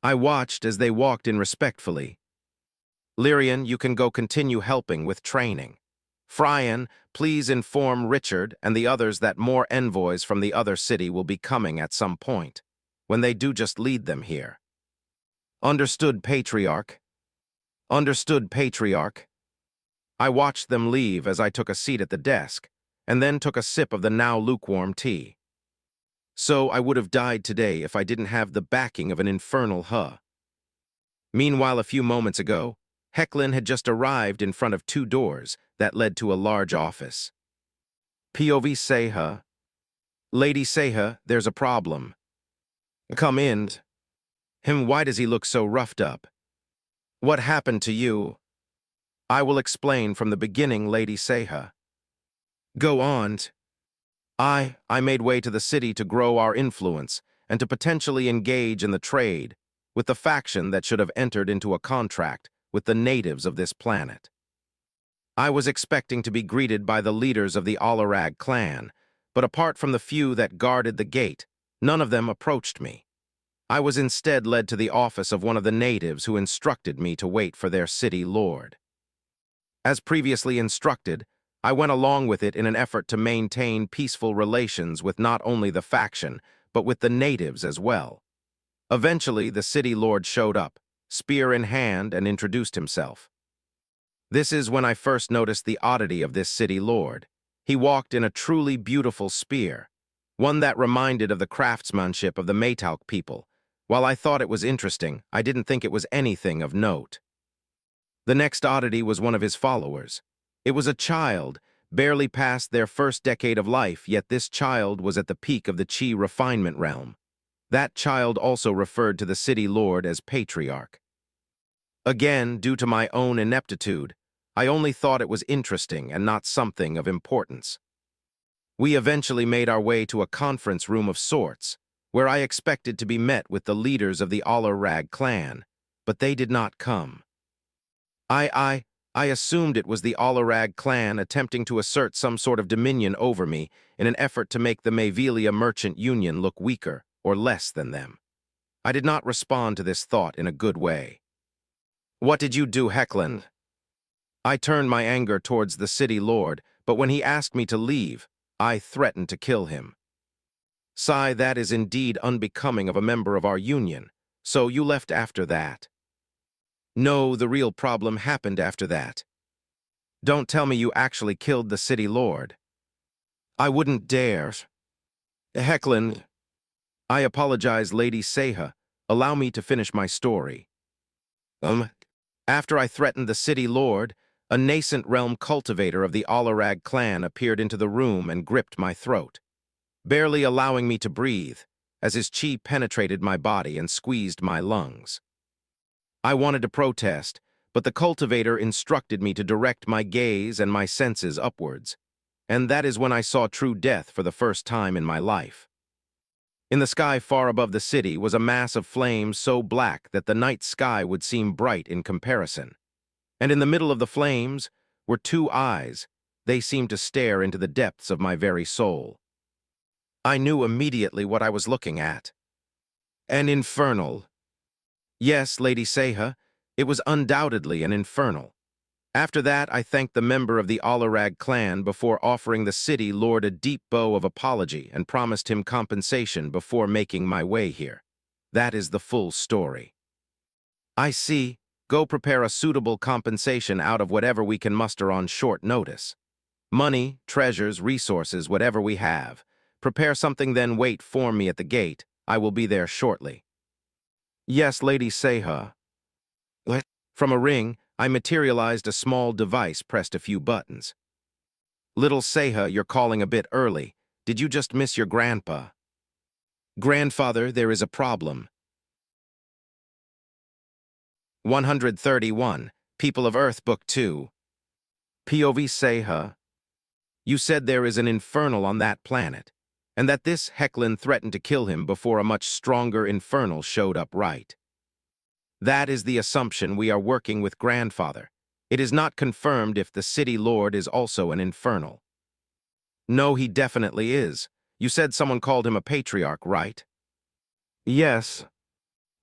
S1: I watched as they walked in respectfully. Lyrian, you can go continue helping with training. Fryan, please inform Richard and the others that more envoys from the other city will be coming at some point. When they do, just lead them here. Understood, Patriarch. Understood, Patriarch. I watched them leave as I took a seat at the desk, and then took a sip of the now lukewarm tea. So I would have died today if I didn't have the backing of an infernal huh. Meanwhile, a few moments ago, Hecklin had just arrived in front of two doors that led to a large office. POV Seha. Lady Seha, there's a problem. Come in. Why does he look so roughed up? What happened to you? I will explain from the beginning, Lady Seha. Go on. I made way to the city to grow our influence and to potentially engage in the trade with the faction that should have entered into a contract with the natives of this planet. I was expecting to be greeted by the leaders of the Alarag clan, but apart from the few that guarded the gate, none of them approached me. I was instead led to the office of one of the natives who instructed me to wait for their city lord. As previously instructed, I went along with it in an effort to maintain peaceful relations with not only the faction, but with the natives as well. Eventually, the city lord showed up, spear in hand, and introduced himself. This is when I first noticed the oddity of this city lord. He walked in a truly beautiful spear, one that reminded of the craftsmanship of the Maytauk people. While I thought it was interesting, I didn't think it was anything of note. The next oddity was one of his followers. It was a child, barely past their first decade of life, yet this child was at the peak of the Chi refinement realm. That child also referred to the city lord as patriarch. Again, due to my own ineptitude, I only thought it was interesting and not something of importance. We eventually made our way to a conference room of sorts, where I expected to be met with the leaders of the Alarag clan, but they did not come. I assumed it was the Alarag clan attempting to assert some sort of dominion over me in an effort to make the Mavelia Merchant Union look weaker or less than them. I did not respond to this thought in a good way. What did you do, Hecklin? I turned my anger towards the city lord, but when he asked me to leave, I threatened to kill him. Sigh, that is indeed unbecoming of a member of our union. So you left after that. No, the real problem happened after that. Don't tell me you actually killed the city lord. I wouldn't dare. Hecklin, I apologize, Lady Seha. Allow me to finish my story. After I threatened the city lord, a nascent realm cultivator of the Alarag clan appeared into the room and gripped my throat, barely allowing me to breathe, as his chi penetrated my body and squeezed my lungs. I wanted to protest, but the cultivator instructed me to direct my gaze and my senses upwards, and that is when I saw true death for the first time in my life. In the sky far above the city was a mass of flames so black that the night sky would seem bright in comparison. And in the middle of the flames were two eyes. They seemed to stare into the depths of my very soul. I knew immediately what I was looking at. An infernal. Yes, Lady Seha, it was undoubtedly an infernal. After that, I thanked the member of the Alarag clan before offering the city lord a deep bow of apology and promised him compensation before making my way here. That is the full story. I see. Go prepare a suitable compensation out of whatever we can muster on short notice. Money, treasures, resources, whatever we have. Prepare something, then wait for me at the gate. I will be there shortly. Yes, Lady Seha. From a ring, I materialized a small device, pressed a few buttons. Little Seha, you're calling a bit early. Did you just miss your grandpa? Grandfather, there is a problem. 131, People of Earth, Book 2. POV Seha. You said there is an infernal on that planet, and that this Hecklin threatened to kill him before a much stronger infernal showed up, right? That is the assumption we are working with, Grandfather. It is not confirmed if the city lord is also an infernal. No, he definitely is. You said someone called him a patriarch, right? Yes.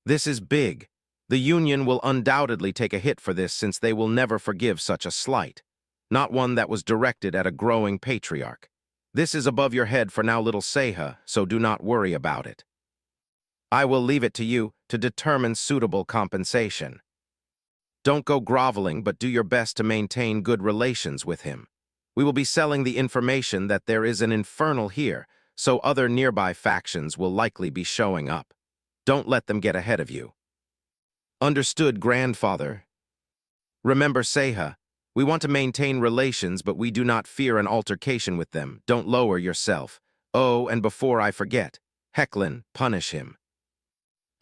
S1: This is big. The Union will undoubtedly take a hit for this, since they will never forgive such a slight, not one that was directed at a growing patriarch. This is above your head for now, little Seha, so do not worry about it. I will leave it to you to determine suitable compensation. Don't go groveling, but do your best to maintain good relations with him. We will be selling the information that there is an infernal here, so other nearby factions will likely be showing up. Don't let them get ahead of you. Understood, Grandfather. Remember, Seha, we want to maintain relations, but we do not fear an altercation with them. Don't lower yourself. Oh, and before I forget, Hecklin, punish him.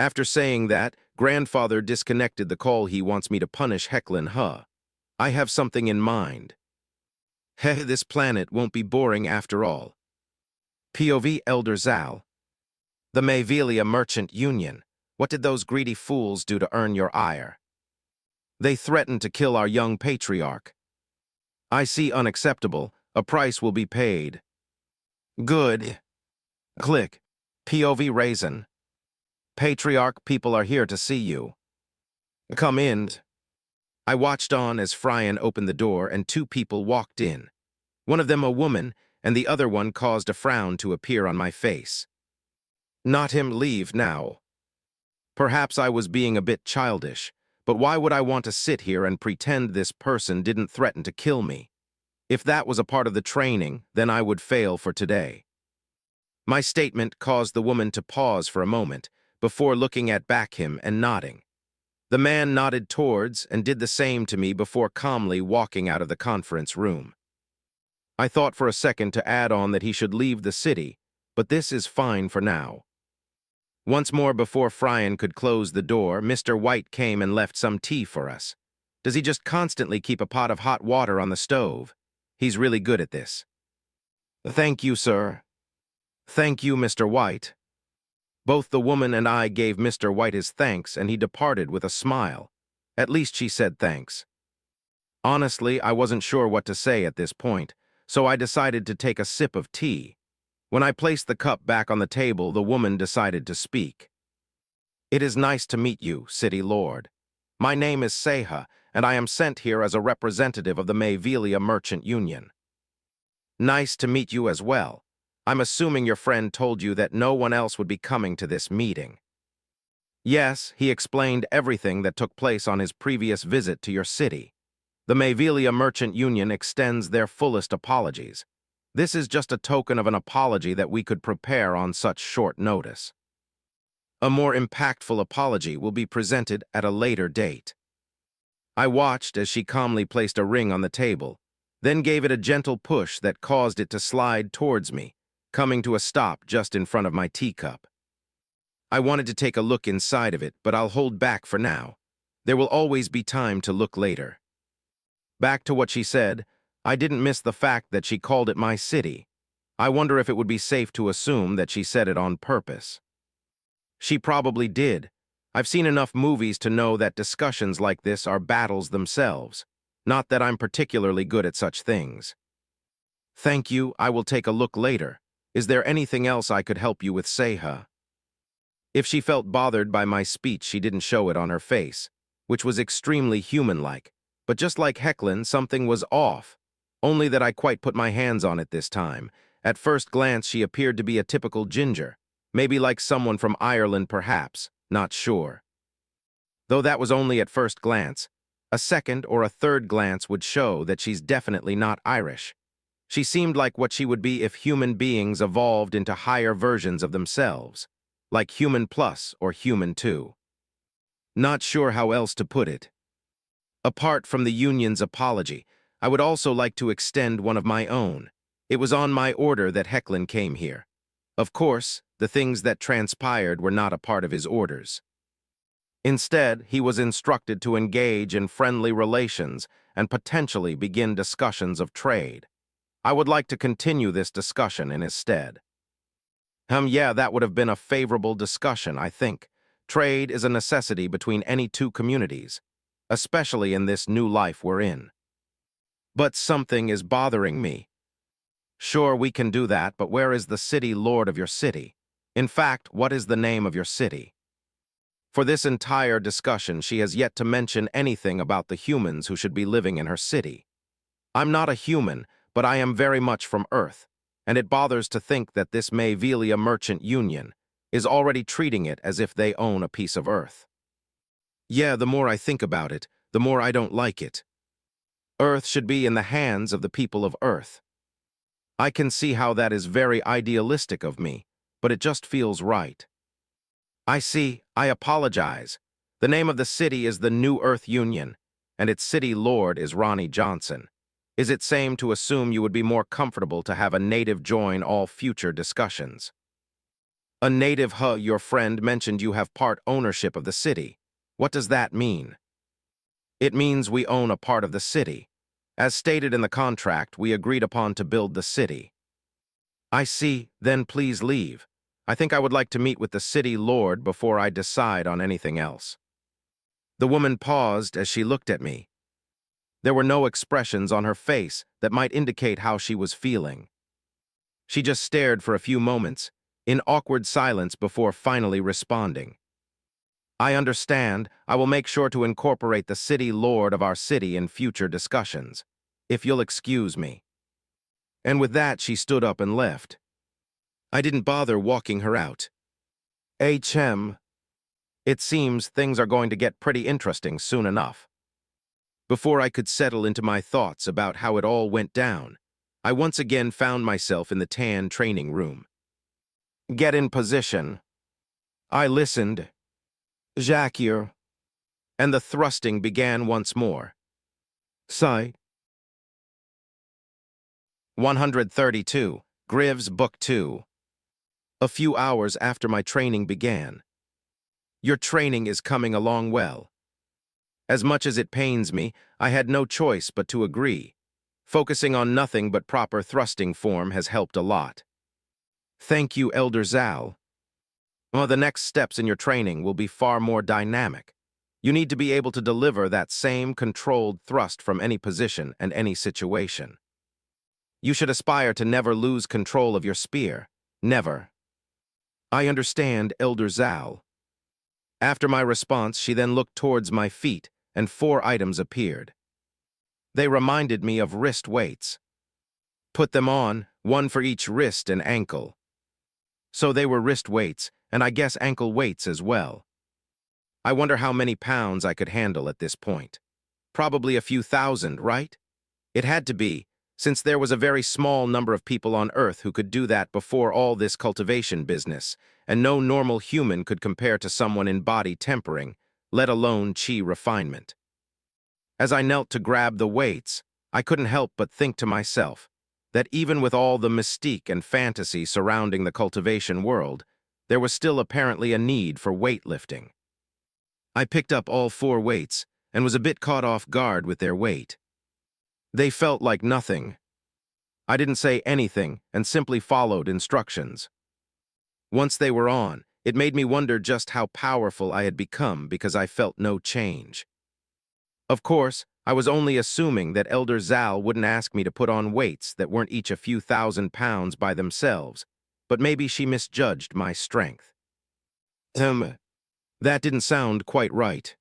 S1: After saying that, Grandfather disconnected the call. He wants me to punish Hecklin, huh? I have something in mind. Heh, this planet won't be boring after all. POV Elder Zal. The Maevelia Merchant Union. What did those greedy fools do to earn your ire? They threatened to kill our young patriarch. I see, unacceptable. A price will be paid. Good. Click. POV Raizen. Patriarch, people are here to see you. Come in. I watched on as Fryan opened the door and two people walked in. One of them a woman, and the other one caused a frown to appear on my face. Not him, leave now. Perhaps I was being a bit childish, but why would I want to sit here and pretend this person didn't threaten to kill me? If that was a part of the training, then I would fail for today. My statement caused the woman to pause for a moment, before looking at back him and nodding. The man nodded towards and did the same to me before calmly walking out of the conference room. I thought for a second to add on that he should leave the city, but this is fine for now. Once more before Fryan could close the door, Mr. White came and left some tea for us. Does he just constantly keep a pot of hot water on the stove? He's really good at this. Thank you, sir. Thank you, Mr. White. Both the woman and I gave Mr. White his thanks, and he departed with a smile. At least she said thanks. Honestly, I wasn't sure what to say at this point, so I decided to take a sip of tea. When I placed the cup back on the table, the woman decided to speak. It is nice to meet you, City Lord. My name is Seha, and I am sent here as a representative of the Mayvelia Merchant Union. Nice to meet you as well. I'm assuming your friend told you that no one else would be coming to this meeting. Yes, he explained everything that took place on his previous visit to your city. The Mayvelia Merchant Union extends their fullest apologies. This is just a token of an apology that we could prepare on such short notice. A more impactful apology will be presented at a later date. I watched as she calmly placed a ring on the table, then gave it a gentle push that caused it to slide towards me, coming to a stop just in front of my teacup. I wanted to take a look inside of it, but I'll hold back for now. There will always be time to look later. Back to what she said, I didn't miss the fact that she called it my city. I wonder if it would be safe to assume that she said it on purpose. She probably did. I've seen enough movies to know that discussions like this are battles themselves. Not that I'm particularly good at such things. Thank you, I will take a look later. Is there anything else I could help you with, Seha? If she felt bothered by my speech, she didn't show it on her face, which was extremely human-like. But just like Hecklin, something was off. Only that I quite put my hands on it this time. At first glance, she appeared to be a typical ginger. Maybe like someone from Ireland, perhaps. Not sure. Though that was only at first glance. A second or a third glance would show that she's definitely not Irish. She seemed like what she would be if human beings evolved into higher versions of themselves, like Human Plus or Human 2. Not sure how else to put it. Apart from the union's apology, I would also like to extend one of my own. It was on my order that Hecklin came here. Of course, the things that transpired were not a part of his orders. Instead, he was instructed to engage in friendly relations and potentially begin discussions of trade. I would like to continue this discussion in his stead. Yeah, that would have been a favorable discussion, I think. Trade is a necessity between any two communities, especially in this new life we're in. But something is bothering me. Sure, we can do that, but where is the city lord of your city? In fact, what is the name of your city? For this entire discussion, she has yet to mention anything about the humans who should be living in her city. I'm not a human, but I am very much from Earth, and it bothers to think that this Mayvelia Merchant Union is already treating it as if they own a piece of Earth. Yeah, the more I think about it, the more I don't like it. Earth should be in the hands of the people of Earth. I can see how that is very idealistic of me, but it just feels right. I apologize. The name of the city is the New Earth Union, and its city lord is Ronnie Johnson. Is it same to assume you would be more comfortable to have a native join all future discussions? A native, your friend mentioned you have part ownership of the city. What does that mean? It means we own a part of the city. As stated in the contract, we agreed upon to build the city. I see, then please leave. I think I would like to meet with the city lord before I decide on anything else. The woman paused as she looked at me. There were no expressions on her face that might indicate how she was feeling. She just stared for a few moments, in awkward silence before finally responding. I understand. I will make sure to incorporate the city lord of our city in future discussions, if you'll excuse me. And with that, she stood up and left. I didn't bother walking her out. HM. It seems things are going to get pretty interesting soon enough. Before I could settle into my thoughts about how it all went down, I once again found myself in the tan training room. Get in position. I listened. Jacques, and the thrusting began once more. Sigh. 132, Grives Book 2. A few hours after my training began. Your training is coming along well. As much as it pains me, I had no choice but to agree. Focusing on nothing but proper thrusting form has helped a lot. Thank you, Elder Zal. Well, the next steps in your training will be far more dynamic. You need to be able to deliver that same controlled thrust from any position and any situation. You should aspire to never lose control of your spear. Never. I understand, Elder Zal. After my response, she then looked towards my feet, and 4 items appeared. They reminded me of wrist weights. Put them on, 1 for each wrist and ankle. So they were wrist weights, and I guess ankle weights as well. I wonder how many pounds I could handle at this point. Probably a few thousand, right? It had to be, since there was a very small number of people on Earth who could do that before all this cultivation business, and no normal human could compare to someone in body tempering, let alone chi refinement. As I knelt to grab the weights, I couldn't help but think to myself that even with all the mystique and fantasy surrounding the cultivation world, there was still apparently a need for weightlifting. I picked up all 4 weights and was a bit caught off guard with their weight. They felt like nothing. I didn't say anything and simply followed instructions. Once they were on, it made me wonder just how powerful I had become because I felt no change. Of course, I was only assuming that Elder Zal wouldn't ask me to put on weights that weren't each a few thousand pounds by themselves, but maybe she misjudged my strength. That didn't sound quite right.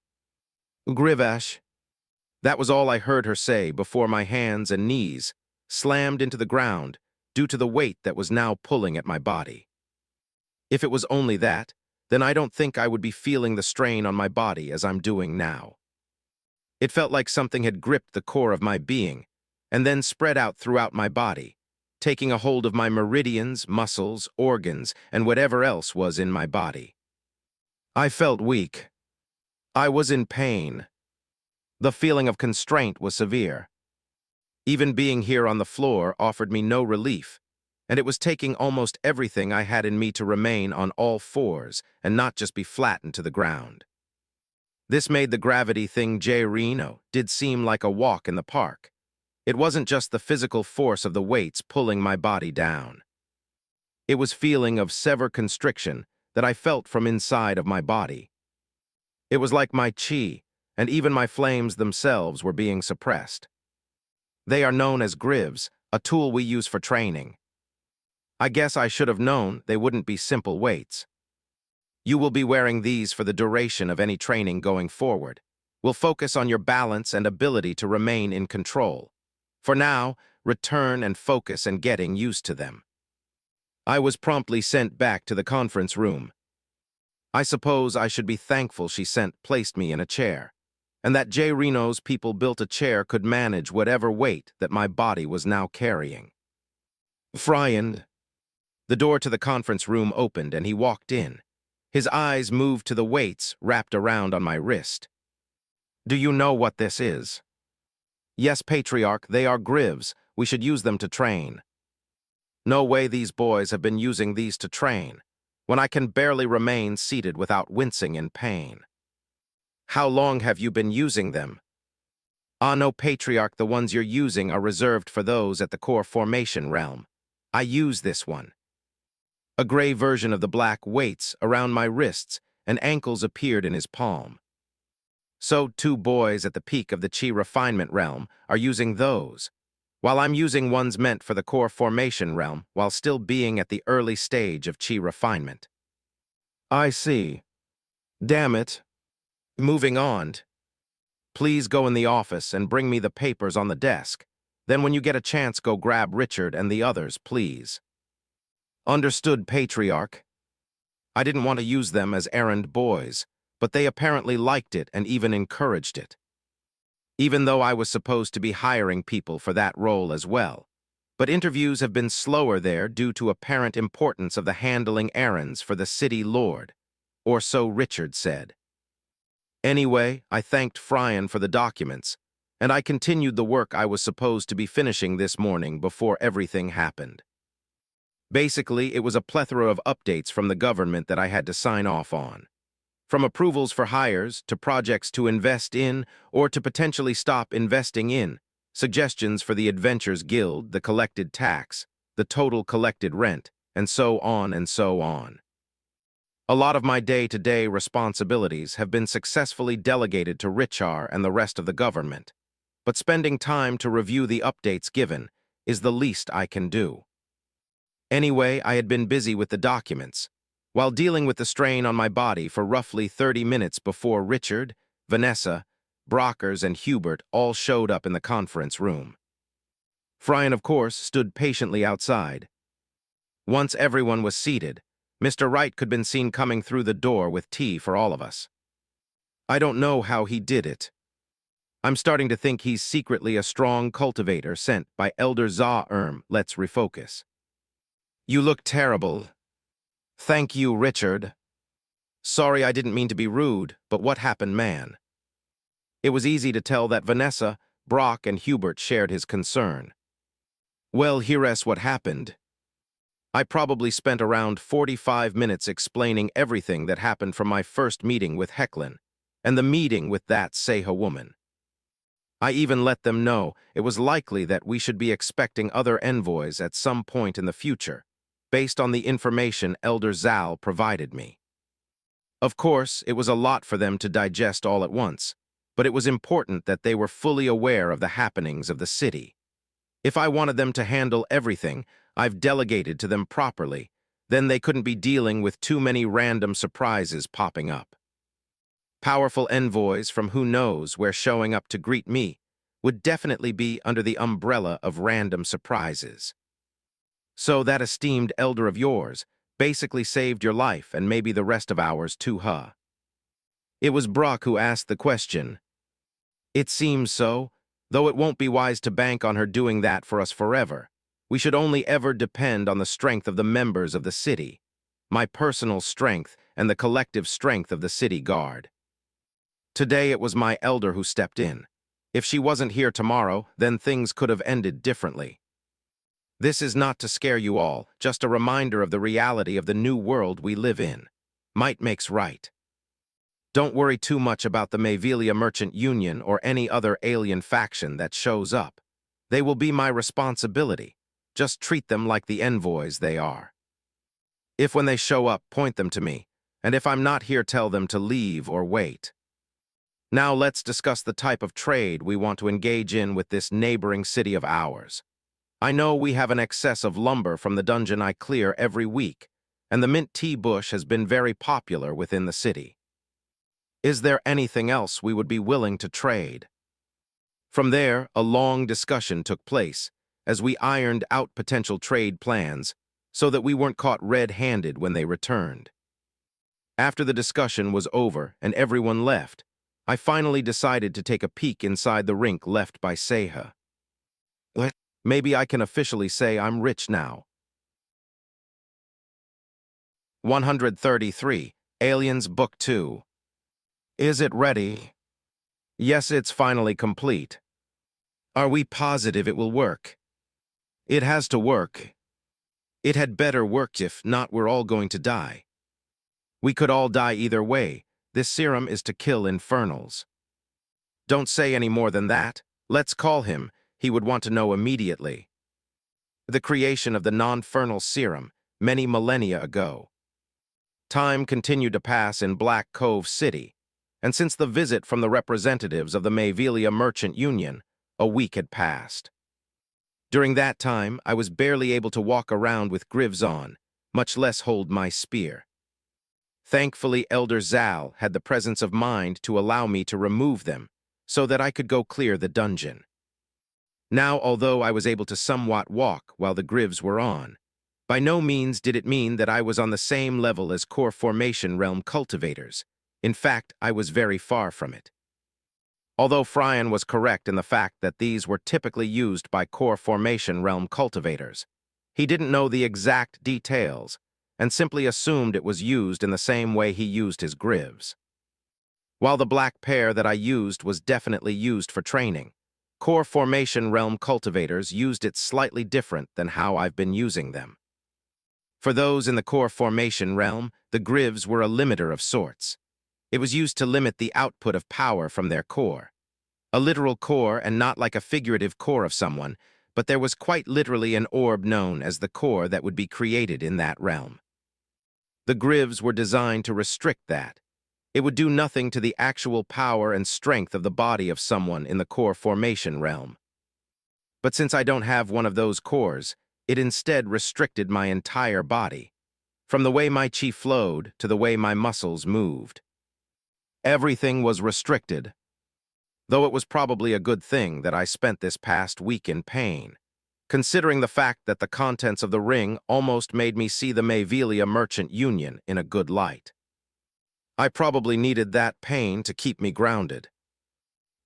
S1: Grivash. That was all I heard her say before my hands and knees slammed into the ground due to the weight that was now pulling at my body. If it was only that, then I don't think I would be feeling the strain on my body as I'm doing now. It felt like something had gripped the core of my being and then spread out throughout my body, taking a hold of my meridians, muscles, organs, and whatever else was in my body. I felt weak. I was in pain. The feeling of constraint was severe. Even being here on the floor offered me no relief, and it was taking almost everything I had in me to remain on all 4s and not just be flattened to the ground. This made the gravity thing J. Reno did seem like a walk in the park. It wasn't just the physical force of the weights pulling my body down. It was feeling of severe constriction that I felt from inside of my body. It was like my chi, and even my flames themselves were being suppressed. They are known as grivs, a tool we use for training. I guess I should have known they wouldn't be simple weights. You will be wearing these for the duration of any training going forward. We'll focus on your balance and ability to remain in control. For now, return and focus and getting used to them. I was promptly sent back to the conference room. I suppose I should be thankful she placed me in a chair, and that J. Reno's people built a chair could manage whatever weight that my body was now carrying. Friend. The door to the conference room opened and he walked in. His eyes moved to the weights wrapped around on my wrist. Do you know what this is? Yes, Patriarch, they are grivs. We should use them to train. No way these boys have been using these to train, when I can barely remain seated without wincing in pain. How long have you been using them? Ah, no, Patriarch, the ones you're using are reserved for those at the core formation realm. I use this one. A gray version of the black weights around my wrists and ankles appeared in his palm. So 2 boys at the peak of the chi refinement realm are using those, while I'm using ones meant for the core formation realm while still being at the early stage of chi refinement. I see. Damn it. Moving on. Please go in the office and bring me the papers on the desk. Then when you get a chance, go grab Richard and the others, please. Understood, Patriarch. I didn't want to use them as errand boys, but they apparently liked it and even encouraged it. Even though I was supposed to be hiring people for that role as well. But interviews have been slower there due to apparent importance of the handling errands for the city lord, or so Richard said. Anyway, I thanked Fryan for the documents, and I continued the work I was supposed to be finishing this morning before everything happened. Basically, it was a plethora of updates from the government that I had to sign off on. From approvals for hires, to projects to invest in, or to potentially stop investing in, suggestions for the Adventures Guild, the collected tax, the total collected rent, and so on and so on. A lot of my day-to-day responsibilities have been successfully delegated to Richar and the rest of the government, but spending time to review the updates given is the least I can do. Anyway, I had been busy with the documents, while dealing with the strain on my body for roughly 30 minutes before Richard, Vanessa, Brockers, and Hubert all showed up in the conference room. Frian, of course, stood patiently outside. Once everyone was seated, Mr. Wright could be seen coming through the door with tea for all of us. I don't know how he did it. I'm starting to think he's secretly a strong cultivator sent by Elder Za. Let's refocus. You look terrible. Thank you, Richard. Sorry, I didn't mean to be rude, but what happened, man? It was easy to tell that Vanessa, Brock, and Hubert shared his concern. Well, here's what happened. I probably spent around 45 minutes explaining everything that happened from my first meeting with Hecklin and the meeting with that Seha woman. I even let them know it was likely that we should be expecting other envoys at some point in the future, based on the information Elder Zal provided me. Of course, it was a lot for them to digest all at once, but it was important that they were fully aware of the happenings of the city. If I wanted them to handle everything I've delegated to them properly, then they couldn't be dealing with too many random surprises popping up. Powerful envoys from who knows where showing up to greet me would definitely be under the umbrella of random surprises. So that esteemed elder of yours basically saved your life and maybe the rest of ours too, huh? It was Brock who asked the question. It seems so, though it won't be wise to bank on her doing that for us forever. We should only ever depend on the strength of the members of the city, my personal strength and the collective strength of the city guard. Today it was my elder who stepped in. If she wasn't here tomorrow, then things could have ended differently. This is not to scare you all, just a reminder of the reality of the new world we live in. Might makes right. Don't worry too much about the Mavelia Merchant Union or any other alien faction that shows up. They will be my responsibility. Just treat them like the envoys they are. If when they show up, point them to me, and if I'm not here, tell them to leave or wait. Now let's discuss the type of trade we want to engage in with this neighboring city of ours. I know we have an excess of lumber from the dungeon I clear every week, and the mint tea bush has been very popular within the city. Is there anything else we would be willing to trade? From there, a long discussion took place as we ironed out potential trade plans so that we weren't caught red-handed when they returned. After the discussion was over and everyone left, I finally decided to take a peek inside the rink left by Seha. Maybe I can officially say I'm rich now. 133. Aliens Book 2. Is it ready? Yes, it's finally complete. Are we positive it will work? It has to work. It had better work, if not, we're all going to die. We could all die either way. This serum is to kill Infernals. Don't say any more than that. Let's call him. He would want to know immediately. The creation of the non-fernal serum, many millennia ago. Time continued to pass in Black Cove City, and since the visit from the representatives of the Mavelia Merchant Union, a week had passed. During that time, I was barely able to walk around with greaves on, much less hold my spear. Thankfully, Elder Zal had the presence of mind to allow me to remove them, so that I could go clear the dungeon. Now, although I was able to somewhat walk while the greaves were on, by no means did it mean that I was on the same level as core formation realm cultivators. In fact, I was very far from it. Although Frian was correct in the fact that these were typically used by core formation realm cultivators, he didn't know the exact details and simply assumed it was used in the same way he used his greaves. While the black pair that I used was definitely used for training, core formation realm cultivators used it slightly different than how I've been using them. For those in the core formation realm, the greaves were a limiter of sorts. It was used to limit the output of power from their core. A literal core, and not like a figurative core of someone, but there was quite literally an orb known as the core that would be created in that realm. The greaves were designed to restrict that. It would do nothing to the actual power and strength of the body of someone in the core formation realm. But since I don't have one of those cores, it instead restricted my entire body. from the way my chi flowed to the way my muscles moved. Everything was restricted, though it was probably a good thing that I spent this past week in pain, considering the fact that the contents of the ring almost made me see the Mayvelia Merchant Union in a good light. I probably needed that pain to keep me grounded.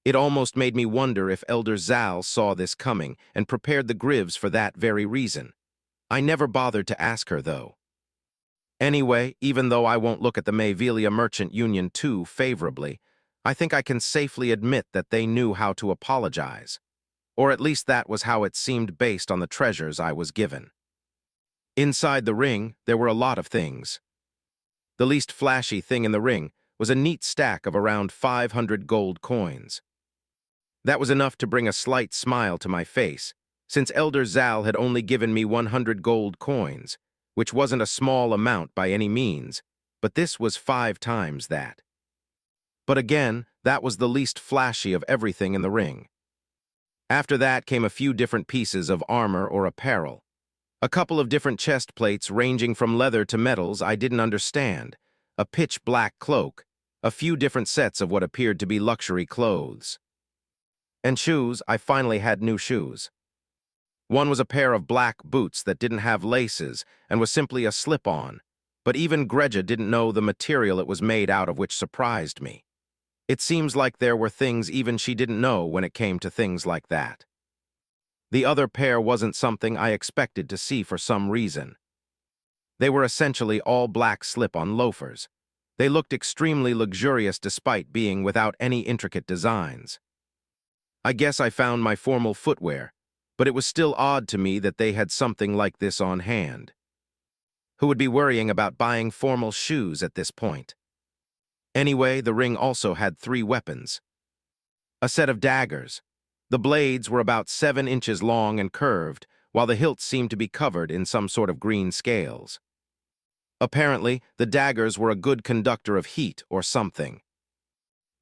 S1: It almost made me wonder if Elder Zal saw this coming and prepared the Grivs for that very reason. I never bothered to ask her, though. Anyway, even though I won't look at the Mayvelia Merchant Union too favorably, I think I can safely admit that they knew how to apologize. Or at least that was how it seemed based on the treasures I was given. Inside the ring, there were a lot of things. The least flashy thing in the ring was a neat stack of around 500 gold coins. That was enough to bring a slight smile to my face, since Elder Zal had only given me 100 gold coins, which wasn't a small amount by any means, but this was 5 times that. But again, that was the least flashy of everything in the ring. After that came a few different pieces of armor or apparel. A couple of different chest plates ranging from leather to metals I didn't understand, a pitch-black cloak, a few different sets of what appeared to be luxury clothes. And shoes, I finally had new shoes. One was a pair of black boots that didn't have laces and was simply a slip-on, but even Greja didn't know the material it was made out of, which surprised me. It seems like there were things even she didn't know when it came to things like that. The other pair wasn't something I expected to see for some reason. They were essentially all black slip-on loafers. They looked extremely luxurious despite being without any intricate designs. I guess I found my formal footwear, but it was still odd to me that they had something like this on hand. Who would be worrying about buying formal shoes at this point? Anyway, the ring also had 3 weapons. A set of daggers. The blades were about 7 inches long and curved, while the hilts seemed to be covered in some sort of green scales. Apparently, the daggers were a good conductor of heat or something.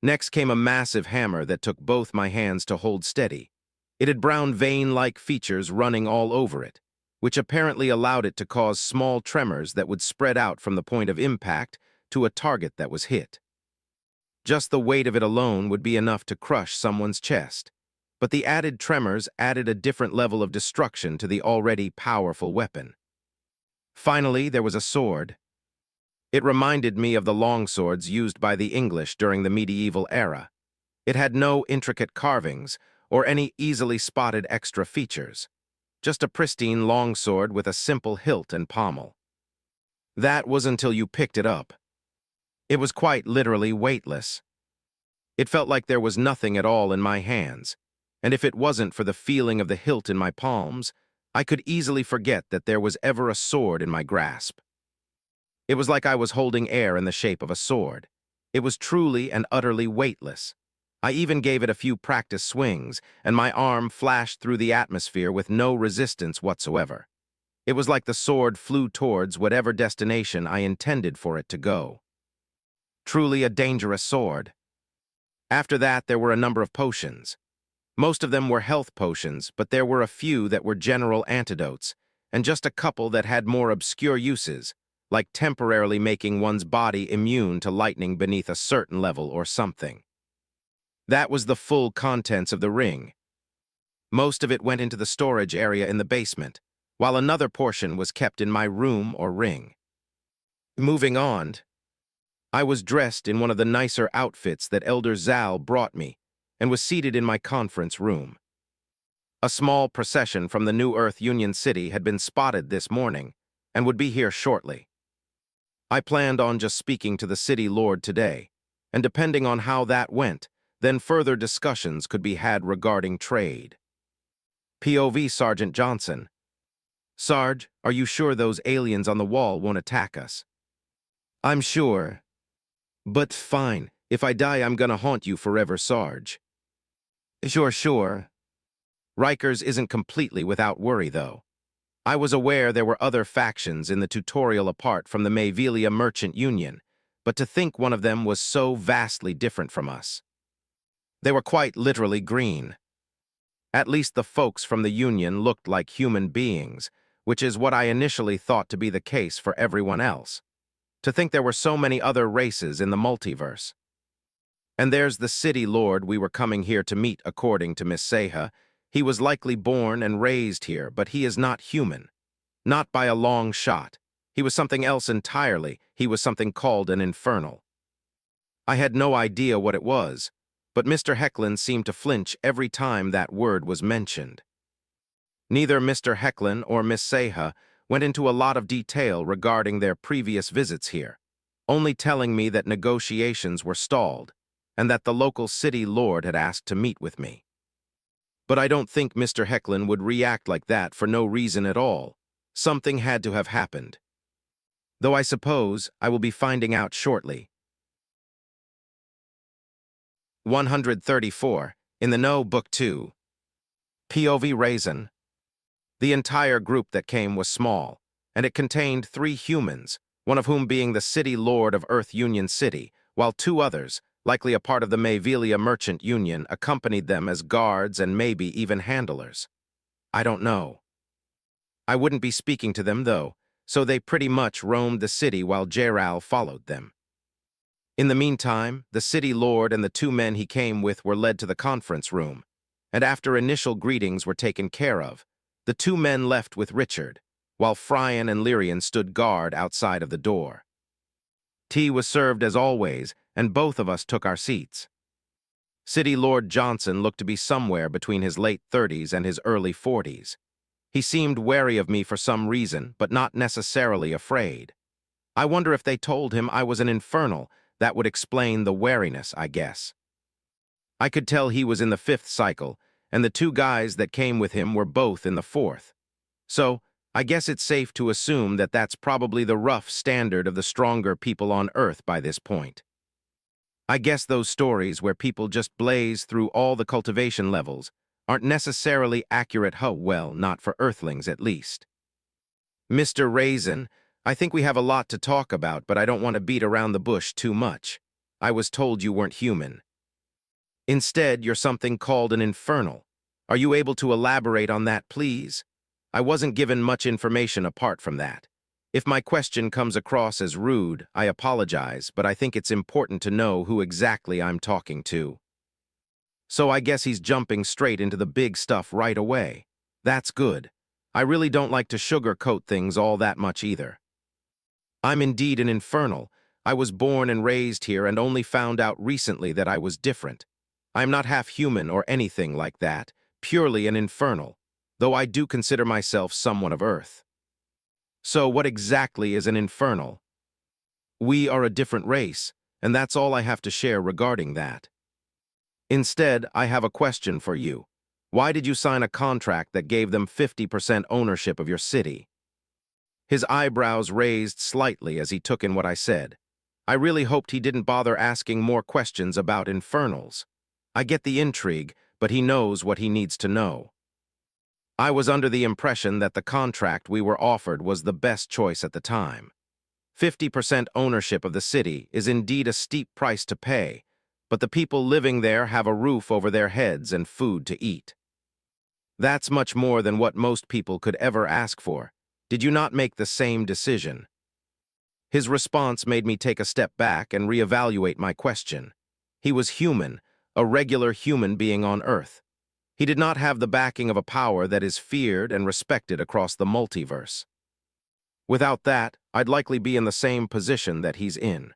S1: Next came a massive hammer that took both my hands to hold steady. It had brown vein-like features running all over it, which apparently allowed it to cause small tremors that would spread out from the point of impact to a target that was hit. Just the weight of it alone would be enough to crush someone's chest, but the added tremors added a different level of destruction to the already powerful weapon. Finally, there was a sword. It reminded me of the longswords used by the English during the medieval era. It had no intricate carvings or any easily spotted extra features, just a pristine longsword with a simple hilt and pommel. That was until you picked it up. It was quite literally weightless. It felt like there was nothing at all in my hands, and if it wasn't for the feeling of the hilt in my palms, I could easily forget that there was ever a sword in my grasp. It was like I was holding air in the shape of a sword. It was truly and utterly weightless. I even gave it a few practice swings, and my arm flashed through the atmosphere with no resistance whatsoever. It was like the sword flew towards whatever destination I intended for it to go. Truly a dangerous sword. After that, there were a number of potions. Most of them were health potions, but there were a few that were general antidotes, and just a couple that had more obscure uses, like temporarily making one's body immune to lightning beneath a certain level or something. That was the full contents of the ring. Most of it went into the storage area in the basement, while another portion was kept in my room or ring. Moving on, I was dressed in one of the nicer outfits that Elder Zal brought me and was seated in my conference room. A small procession from the New Earth Union City had been spotted this morning and would be here shortly. I planned on just speaking to the city lord today, and depending on how that went, then further discussions could be had regarding trade. POV Sergeant Johnson. Sarge, are you sure those aliens on the wall won't attack us? I'm sure. But fine, if I die I'm gonna haunt you forever, Sarge. Sure. Rikers isn't completely without worry, though. I was aware there were other factions in the tutorial apart from the Mayvelia Merchant Union, but to think one of them was so vastly different from us. They were quite literally green. At least the folks from the Union looked like human beings, which is what I initially thought to be the case for everyone else. To think there were so many other races in the multiverse. And there's the city lord we were coming here to meet, according to Miss Seha. He was likely born and raised here, but he is not human. Not by a long shot. He was something else entirely. He was something called an Infernal. I had no idea what it was, but Mr. Hecklin seemed to flinch every time that word was mentioned. Neither Mr. Hecklin or Miss Seha went into a lot of detail regarding their previous visits here, only telling me that negotiations were stalled and that the local city lord had asked to meet with me. But I don't think Mr. Hecklin would react like that for no reason at all. Something had to have happened. Though I suppose I will be finding out shortly. 134. In the Know, Book 2. POV Raizen. The entire group that came was small, and it contained 3 humans, one of whom being the city lord of Earth Union City, while 2 others, likely a part of the Mayvelia Merchant Union, accompanied them as guards and maybe even handlers. I don't know. I wouldn't be speaking to them, though, so they pretty much roamed the city while Jeral followed them. In the meantime, the city lord and the 2 men he came with were led to the conference room, and after initial greetings were taken care of, the 2 men left with Richard, while Fryan and Lyrian stood guard outside of the door. Tea was served as always, and both of us took our seats. City Lord Johnson looked to be somewhere between his late 30s and his early 40s. He seemed wary of me for some reason, but not necessarily afraid. I wonder if they told him I was an Infernal. That would explain the wariness, I guess. I could tell he was in the 5th cycle, and the 2 guys that came with him were both in the 4th. So, I guess it's safe to assume that that's probably the rough standard of the stronger people on Earth by this point. I guess those stories where people just blaze through all the cultivation levels aren't necessarily accurate. Well, not for Earthlings at least. Mr. Raizen, I think we have a lot to talk about, but I don't want to beat around the bush too much. I was told you weren't human. Instead, you're something called an Infernal. Are you able to elaborate on that, please? I wasn't given much information apart from that. If my question comes across as rude, I apologize, but I think it's important to know who exactly I'm talking to. So I guess he's jumping straight into the big stuff right away. That's good. I really don't like to sugarcoat things all that much either. I'm indeed an Infernal. I was born and raised here and only found out recently that I was different. I'm not half human or anything like that, purely an Infernal, though I do consider myself somewhat of Earth. So what exactly is an Infernal? We are a different race, and that's all I have to share regarding that. Instead, I have a question for you. Why did you sign a contract that gave them 50% ownership of your city? His eyebrows raised slightly as he took in what I said. I really hoped he didn't bother asking more questions about Infernals. I get the intrigue, but he knows what he needs to know. I was under the impression that the contract we were offered was the best choice at the time. 50% ownership of the city is indeed a steep price to pay, but the people living there have a roof over their heads and food to eat. That's much more than what most people could ever ask for. Did you not make the same decision? His response made me take a step back and reevaluate my question. He was human, a regular human being on Earth. He did not have the backing of a power that is feared and respected across the multiverse. Without that, I'd likely be in the same position that he's in.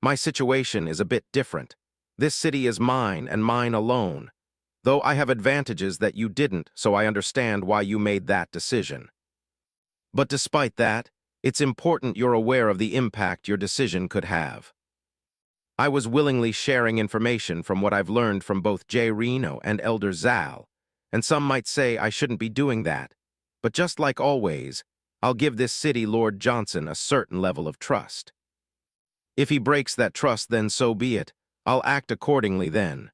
S1: My situation is a bit different. This city is mine and mine alone, though I have advantages that you didn't, so I understand why you made that decision. But despite that, it's important you're aware of the impact your decision could have. I was willingly sharing information from what I've learned from both J. Reno and Elder Zal, and some might say I shouldn't be doing that, but just like always, I'll give this city Lord Johnson a certain level of trust. If he breaks that trust, then so be it. I'll act accordingly then.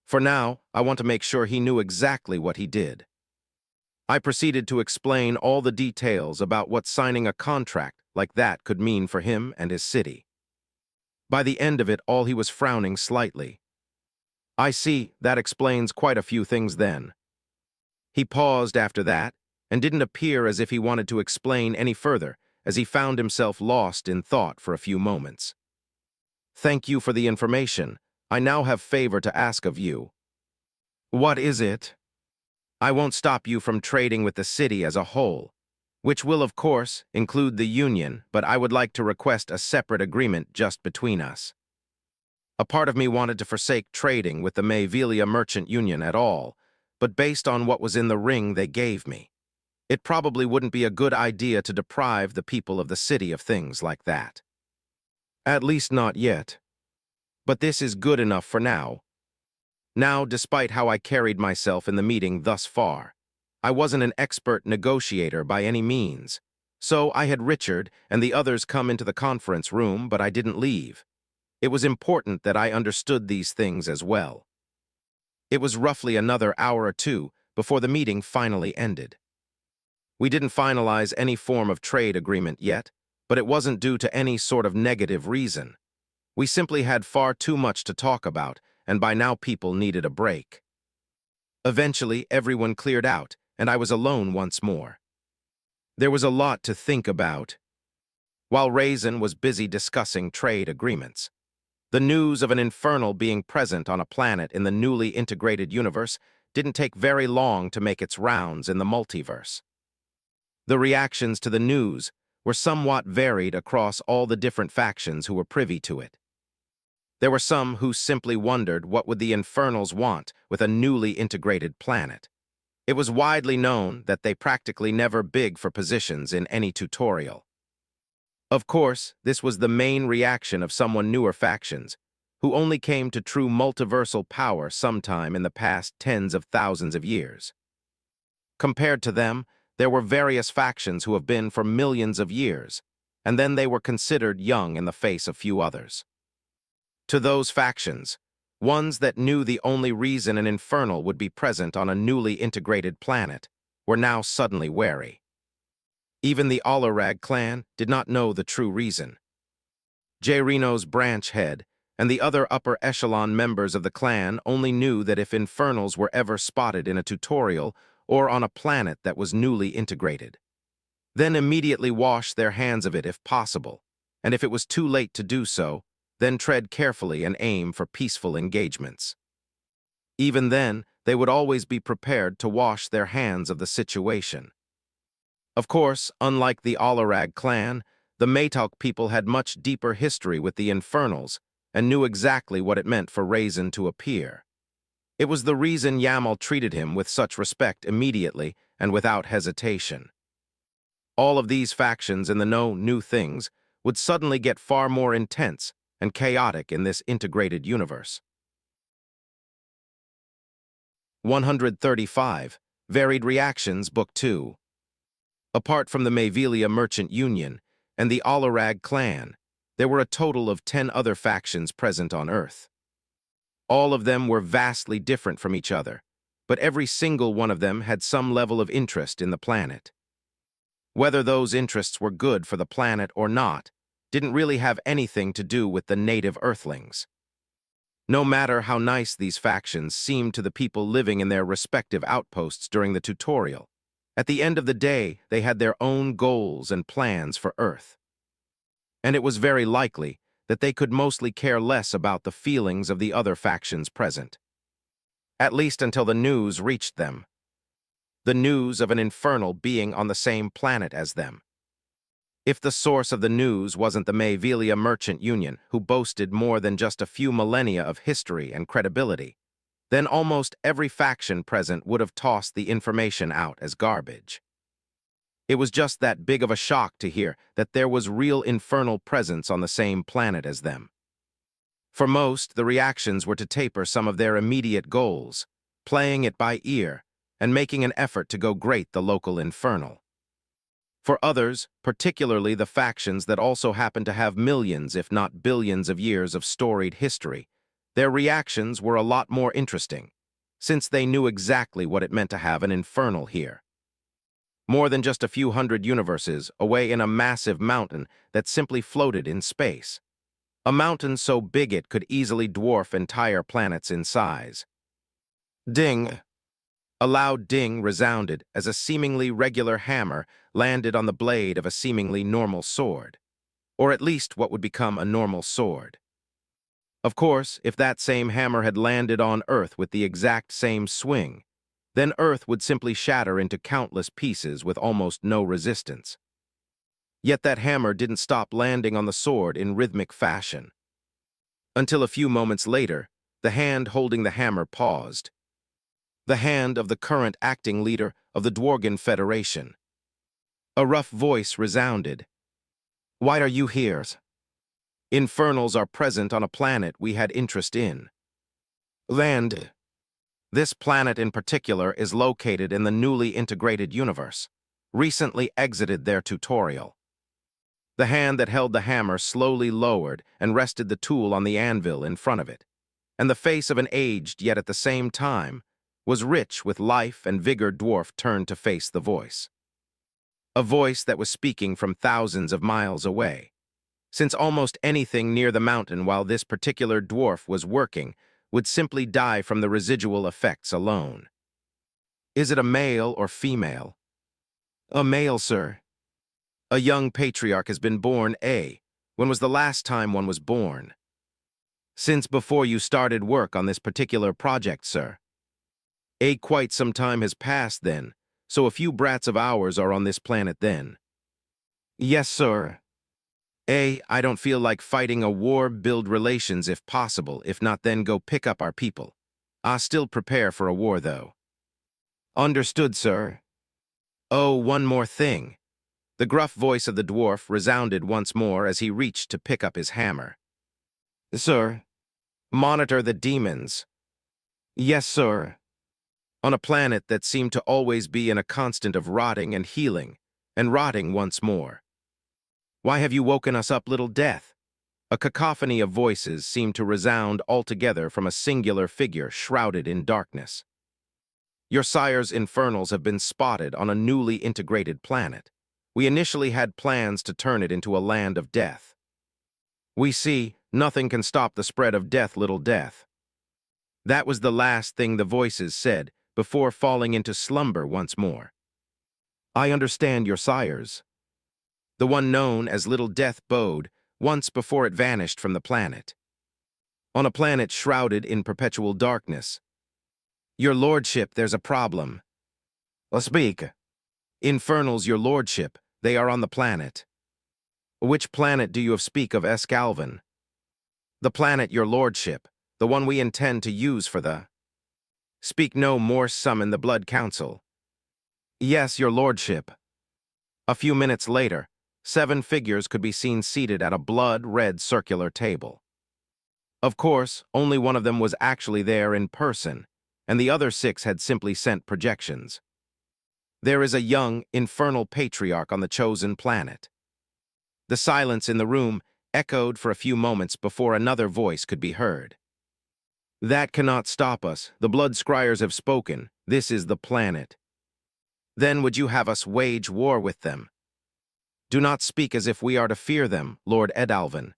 S1: For now, I want to make sure he knew exactly what he did. I proceeded to explain all the details about what signing a contract like that could mean for him and his city. By the end of it all, he was frowning slightly. I see, that explains quite a few things then. He paused after that, and didn't appear as if he wanted to explain any further, as he found himself lost in thought for a few moments. "Thank you for the information. I now have favor to ask of you." "What is it?" "I won't stop you from trading with the city as a whole, which will, of course, include the Union, but I would like to request a separate agreement just between us. A part of me wanted to forsake trading with the Mayvelia Merchant Union at all, but based on what was in the ring they gave me, it probably wouldn't be a good idea to deprive the people of the city of things like that. At least not yet. But this is good enough for now. Now, despite how I carried myself in the meeting thus far, I wasn't an expert negotiator by any means. So I had Richard and the others come into the conference room, but I didn't leave. It was important that I understood these things as well. It was roughly another hour or two before the meeting finally ended. We didn't finalize any form of trade agreement yet, but it wasn't due to any sort of negative reason. We simply had far too much to talk about, and by now people needed a break. Eventually, everyone cleared out, and I was alone once more. There was a lot to think about. While Raizen was busy discussing trade agreements, the news of an Infernal being present on a planet in the newly integrated universe didn't take very long to make its rounds in the multiverse. The reactions to the news were somewhat varied across all the different factions who were privy to it. There were some who simply wondered what would the Infernals want with a newly integrated planet. It was widely known that they practically never big for positions in any tutorial. Of course, this was the main reaction of someone newer factions, who only came to true multiversal power sometime in the past tens of thousands of years. Compared to them, there were various factions who have been for millions of years, and then they were considered young in the face of few others. To those factions, ones that knew the only reason an Infernal would be present on a newly integrated planet, were now suddenly wary. Even the Alarag clan did not know the true reason. J. Reno's branch head and the other upper echelon members of the clan only knew that if Infernals were ever spotted in a tutorial or on a planet that was newly integrated, then immediately wash their hands of it if possible, and if it was too late to do so, then tread carefully and aim for peaceful engagements. Even then, they would always be prepared to wash their hands of the situation. Of course, unlike the Alarag clan, the Maytalk people had much deeper history with the Infernals and knew exactly what it meant for Raizen to appear. It was the reason Yamal treated him with such respect immediately and without hesitation. All of these factions in the know new things would suddenly get far more intense and chaotic in this integrated universe. 135. Varied Reactions, Book 2. Apart from the Mayvelia Merchant Union and the Alarag clan, there were a total of 10 other factions present on Earth. All of them were vastly different from each other, but every single one of them had some level of interest in the planet. Whether those interests were good for the planet or not didn't really have anything to do with the native Earthlings. No matter how nice these factions seemed to the people living in their respective outposts during the tutorial, at the end of the day, they had their own goals and plans for Earth. And it was very likely that they could mostly care less about the feelings of the other factions present. At least until the news reached them. The news of an Infernal being on the same planet as them. If the source of the news wasn't the Mayvelia Merchant Union, who boasted more than just a few millennia of history and credibility, then almost every faction present would have tossed the information out as garbage. It was just that big of a shock to hear that there was real Infernal presence on the same planet as them. For most, the reactions were to taper some of their immediate goals, playing it by ear, and making an effort to go great the local Infernal. For others, particularly the factions that also happened to have millions, if not billions of years of storied history, their reactions were a lot more interesting, since they knew exactly what it meant to have an Infernal here. More than just a few hundred universes away in a massive mountain that simply floated in space. A mountain so big it could easily dwarf entire planets in size. Ding! A loud ding resounded as a seemingly regular hammer landed on the blade of a seemingly normal sword, or at least what would become a normal sword. Of course, if that same hammer had landed on Earth with the exact same swing, then Earth would simply shatter into countless pieces with almost no resistance. Yet that hammer didn't stop landing on the sword in rhythmic fashion. Until a few moments later, the hand holding the hammer paused. The hand of the current acting leader of the Dworgen Federation. A rough voice resounded. "Why are you here? Infernals are present on a planet we had interest in. Land. This planet in particular is located in the newly integrated universe. Recently exited their tutorial." The hand that held the hammer slowly lowered and rested the tool on the anvil in front of it, and the face of an aged yet at the same time was rich with life and vigor dwarf turned to face the voice. A voice that was speaking from thousands of miles away, since almost anything near the mountain while this particular dwarf was working would simply die from the residual effects alone. "Is it a male or female?" "A male, sir." "A young patriarch has been born, eh? When was the last time one was born?" "Since before you started work on this particular project, sir." Quite some time has passed then, so a few brats of ours are on this planet then." "Yes, sir." I don't feel like fighting a war, build relations if possible, if not then go pick up our people. I still prepare for a war though." "Understood, sir." "Oh, one more thing." The gruff voice of the dwarf resounded once more as he reached to pick up his hammer. "Sir." "Monitor the demons." "Yes, sir." On a planet that seemed to always be in a constant of rotting and healing, and rotting once more. "Why have you woken us up, little death?" A cacophony of voices seemed to resound altogether from a singular figure shrouded in darkness. "Your sire's infernals have been spotted on a newly integrated planet. We initially had plans to turn it into a land of death. We see nothing can stop the spread of death, little death." That was the last thing the voices said before falling into slumber once more. "I understand your sires." The one known as Little Death bowed once before it vanished from the planet. On a planet shrouded in perpetual darkness. "Your lordship, there's a problem." "Speak." "Infernals, your lordship, they are on the planet." "Which planet do you have speak of, Escalvin?" "The planet, your lordship, the one we intend to use for the—" "Speak no more, summon the Blood Council." "Yes, your lordship." A few minutes later, 7 figures could be seen seated at a blood-red circular table. Of course, only one of them was actually there in person, and the other 6 had simply sent projections. There is a young, infernal patriarch on the chosen planet. The silence in the room echoed for a few moments before another voice could be heard. "That cannot stop us. The Blood Scryers have spoken. This is the planet." "Then would you have us wage war with them?" "Do not speak as if we are to fear them, Lord Edalvin."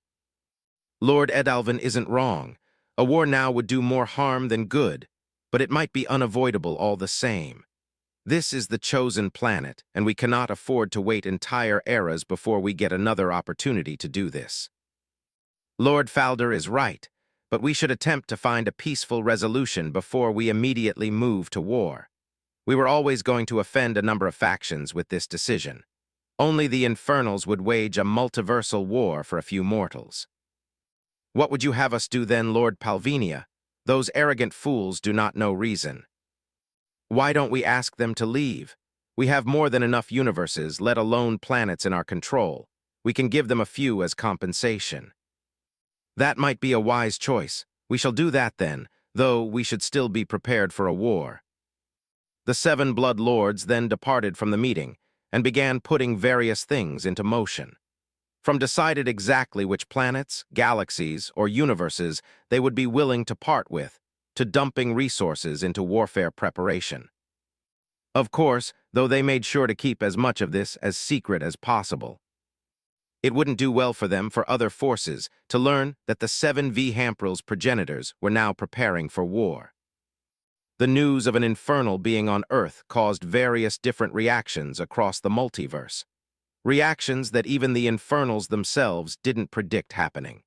S1: "Lord Edalvin isn't wrong. A war now would do more harm than good, but it might be unavoidable all the same. This is the chosen planet, and we cannot afford to wait entire eras before we get another opportunity to do this." "Lord Falder is right, but we should attempt to find a peaceful resolution before we immediately move to war. We were always going to offend a number of factions with this decision. Only the Infernals would wage a multiversal war for a few mortals." "What would you have us do then, Lord Palvinia? Those arrogant fools do not know reason." "Why don't we ask them to leave? We have more than enough universes, let alone planets in our control. We can give them a few as compensation." "That might be a wise choice. We shall do that then, though we should still be prepared for a war." The 7 Blood Lords then departed from the meeting and began putting various things into motion. From decided exactly which planets, galaxies, or universes they would be willing to part with, to dumping resources into warfare preparation. Of course, though they made sure to keep as much of this as secret as possible. It wouldn't do well for them for other forces to learn that the 7 V Hamprel's progenitors were now preparing for war. The news of an Infernal being on Earth caused various different reactions across the multiverse. Reactions that even the Infernals themselves didn't predict happening.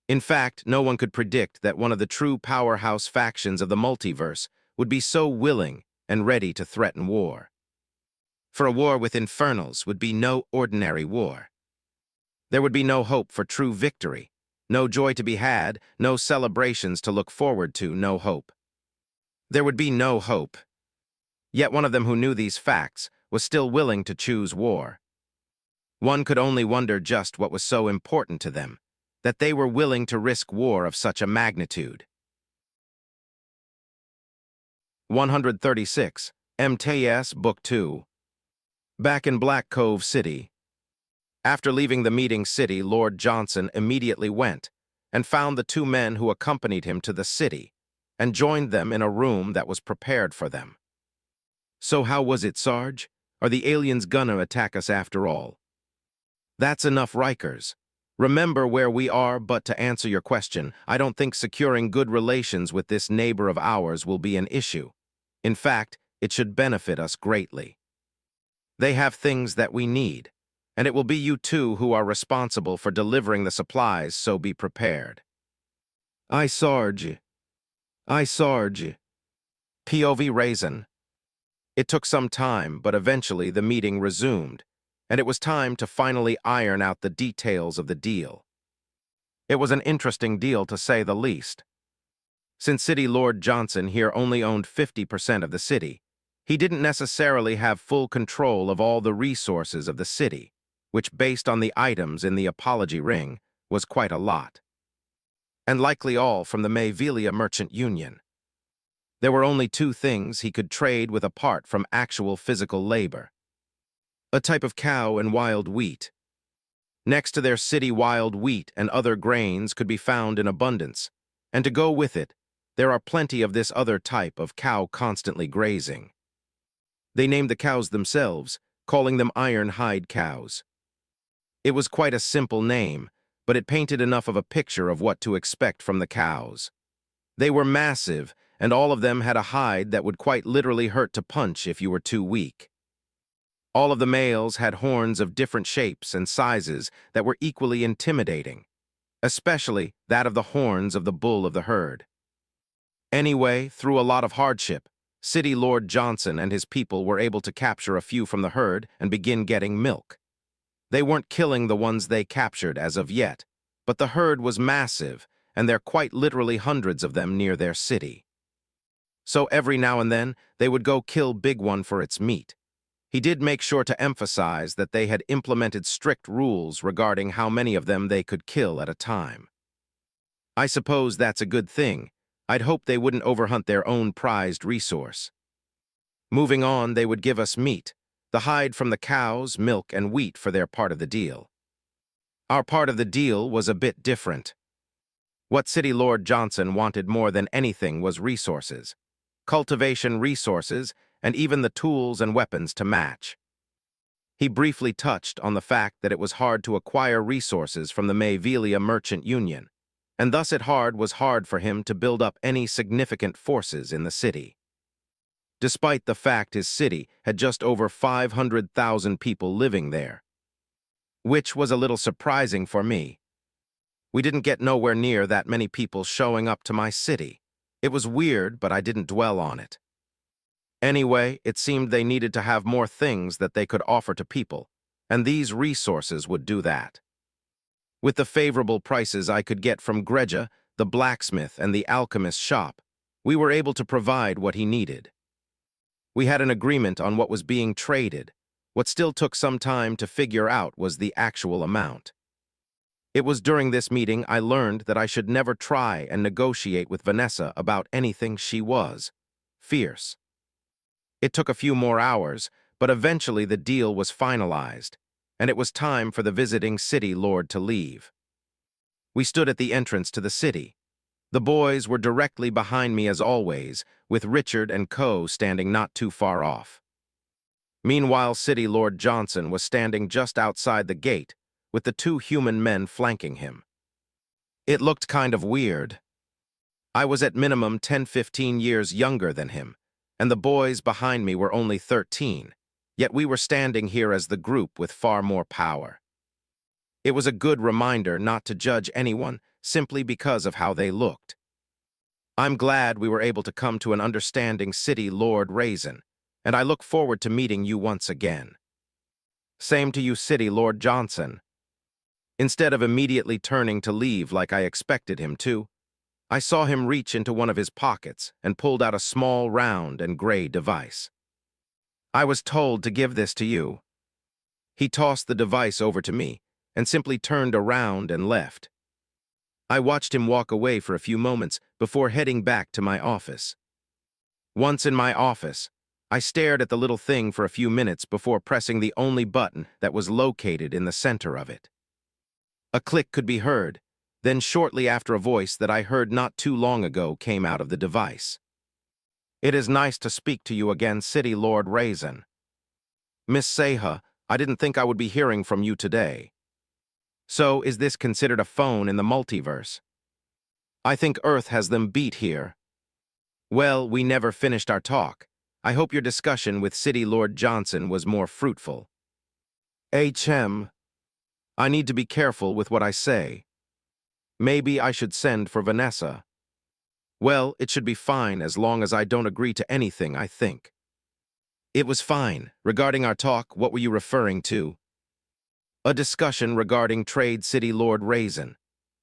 S1: In fact, no one could predict that one of the true powerhouse factions of the multiverse would be so willing and ready to threaten war. For a war with Infernals would be no ordinary war. There would be no hope for true victory, no joy to be had, no celebrations to look forward to, no hope. There would be no hope. Yet one of them who knew these facts was still willing to choose war. One could only wonder just what was so important to them, that they were willing to risk war of such a magnitude. 136. MTS Book 2. Back in Black Cove City. After leaving the meeting city, Lord Johnson immediately went and found the two men who accompanied him to the city and joined them in a room that was prepared for them. So how was it, Sarge? Are the aliens gonna attack us after all? That's enough, Rikers. Remember where we are, but to answer your question, I don't think securing good relations with this neighbor of ours will be an issue. In fact, it should benefit us greatly. They have things that we need, and it will be you two who are responsible for delivering the supplies, so be prepared. Aye, Sarge. Aye, Sarge. POV Raizen. It took some time, but eventually the meeting resumed, and it was time to finally iron out the details of the deal. It was an interesting deal, to say the least. Since City Lord Johnson here only owned 50% of the city, he didn't necessarily have full control of all the resources of the city, which, based on the items in the Apology Ring, was quite a lot. And likely all from the Mayvelia Merchant Union. There were only two things he could trade with apart from actual physical labor. A type of cow and wild wheat. Next to their city, wild wheat and other grains could be found in abundance, and to go with it, there are plenty of this other type of cow constantly grazing. They named the cows themselves, calling them iron hide cows. It was quite a simple name, but it painted enough of a picture of what to expect from the cows. They were massive, and all of them had a hide that would quite literally hurt to punch if you were too weak. All of the males had horns of different shapes and sizes that were equally intimidating, especially that of the horns of the bull of the herd. Anyway, through a lot of hardship, City Lord Johnson and his people were able to capture a few from the herd and begin getting milk. They weren't killing the ones they captured as of yet, but the herd was massive, and there quite literally hundreds of them near their city. So every now and then, they would go kill big one for its meat. He did make sure to emphasize that they had implemented strict rules regarding how many of them they could kill at a time. I suppose that's a good thing. I'd hope they wouldn't overhunt their own prized resource. Moving on, they would give us meat, the hide from the cows, milk, and wheat for their part of the deal. Our part of the deal was a bit different. What City Lord Johnson wanted more than anything was resources, cultivation resources, and even the tools and weapons to match. He briefly touched on the fact that it was hard to acquire resources from the Mayvelia Merchant Union, and thus it was hard for him to build up any significant forces in the city. Despite the fact his city had just over 500,000 people living there, which was a little surprising for me. We didn't get nowhere near that many people showing up to my city. It was weird, but I didn't dwell on it. Anyway, it seemed they needed to have more things that they could offer to people, and these resources would do that. With the favorable prices I could get from Greja, the blacksmith, and the alchemist shop, we were able to provide what he needed. We had an agreement on what was being traded. What still took some time to figure out was the actual amount. It was during this meeting I learned that I should never try and negotiate with Vanessa about anything. She was fierce. It took a few more hours, but eventually the deal was finalized, and it was time for the visiting city lord to leave. We stood at the entrance to the city. The boys were directly behind me as always, with Richard and Co. standing not too far off. Meanwhile, City Lord Johnson was standing just outside the gate, with the two human men flanking him. It looked kind of weird. I was at minimum 10-15 years younger than him, and the boys behind me were only 13, yet we were standing here as the group with far more power. It was a good reminder not to judge anyone simply because of how they looked. I'm glad we were able to come to an understanding, City Lord Raizen, and I look forward to meeting you once again. Same to you, City Lord Johnson. Instead of immediately turning to leave like I expected him to, I saw him reach into one of his pockets and pulled out a small, round, and gray device. I was told to give this to you. He tossed the device over to me and simply turned around and left. I watched him walk away for a few moments before heading back to my office. Once in my office, I stared at the little thing for a few minutes before pressing the only button that was located in the center of it. A click could be heard, then shortly after a voice that I heard not too long ago came out of the device. It is nice to speak to you again, City Lord Raizen. Miss Seha, I didn't think I would be hearing from you today. So, is this considered a phone in the multiverse? I think Earth has them beat here. Well, we never finished our talk. I hope your discussion with City Lord Johnson was more fruitful. HM, I need to be careful with what I say. Maybe I should send for Vanessa. Well, it should be fine as long as I don't agree to anything, I think. It was fine. Regarding our talk, what were you referring to? A discussion regarding trade, City Lord Raizen.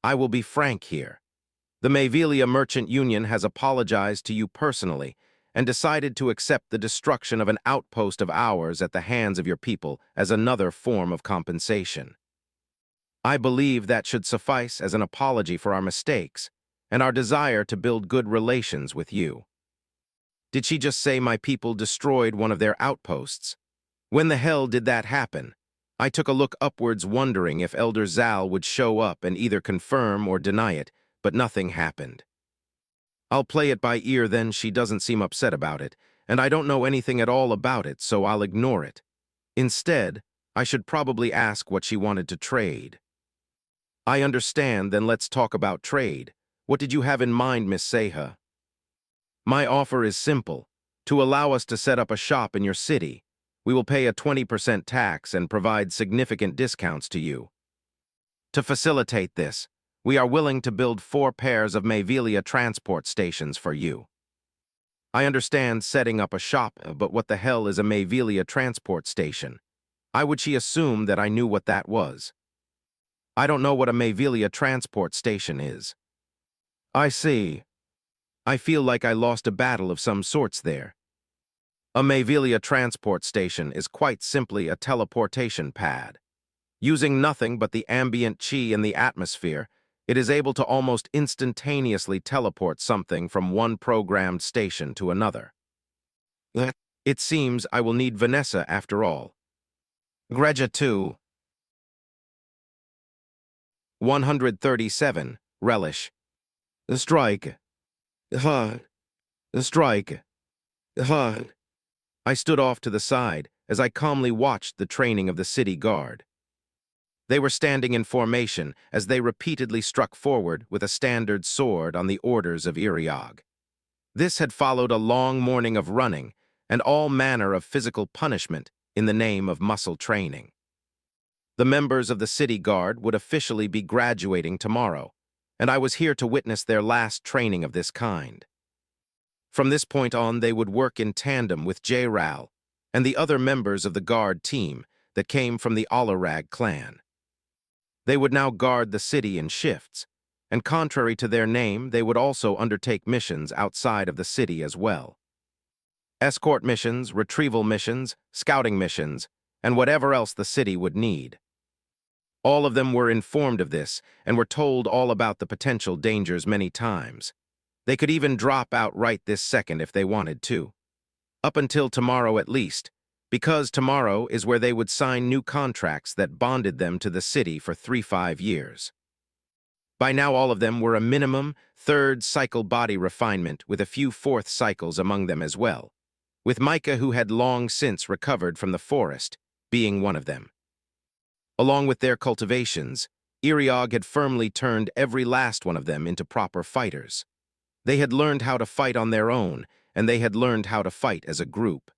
S1: I will be frank here. The Mavelia Merchant Union has apologized to you personally and decided to accept the destruction of an outpost of ours at the hands of your people as another form of compensation. I believe that should suffice as an apology for our mistakes and our desire to build good relations with you. Did she just say my people destroyed one of their outposts? When the hell did that happen? I took a look upwards wondering if Elder Zal would show up and either confirm or deny it, but nothing happened. I'll play it by ear then. She doesn't seem upset about it, and I don't know anything at all about it, so I'll ignore it. Instead, I should probably ask what she wanted to trade. I understand, then let's talk about trade. What did you have in mind, Miss Seha? My offer is simple. To allow us to set up a shop in your city, we will pay a 20% tax and provide significant discounts to you. To facilitate this, we are willing to build 4 pairs of Mavelia transport stations for you. I understand setting up a shop, but what the hell is a Mavelia transport station? Why would she assume that I knew what that was? I don't know what a Mavelia transport station is. I see. I feel like I lost a battle of some sorts there. A Mavelia transport station is quite simply a teleportation pad. Using nothing but the ambient chi in the atmosphere, it is able to almost instantaneously teleport something from one programmed station to another. It seems I will need Vanessa after all. Greja 2. 137. Relish. The strike. The strike. I stood off to the side as I calmly watched the training of the city guard. They were standing in formation as they repeatedly struck forward with a standard sword on the orders of Iriog. This had followed a long morning of running and all manner of physical punishment in the name of muscle training. The members of the city guard would officially be graduating tomorrow, and I was here to witness their last training of this kind. From this point on, they would work in tandem with J-Ral and the other members of the guard team that came from the Alarag clan. They would now guard the city in shifts, and contrary to their name, they would also undertake missions outside of the city as well. Escort missions, retrieval missions, scouting missions, and whatever else the city would need. All of them were informed of this and were told all about the potential dangers many times. They could even drop out right this second if they wanted to. Up until tomorrow at least, because tomorrow is where they would sign new contracts that bonded them to the city for 3-5 years. By now all of them were a minimum 3rd cycle body refinement with a few 4th cycles among them as well, with Micah, who had long since recovered from the forest, being one of them. Along with their cultivations, Iriog had firmly turned every last one of them into proper fighters. They had learned how to fight on their own, and they had learned how to fight as a group.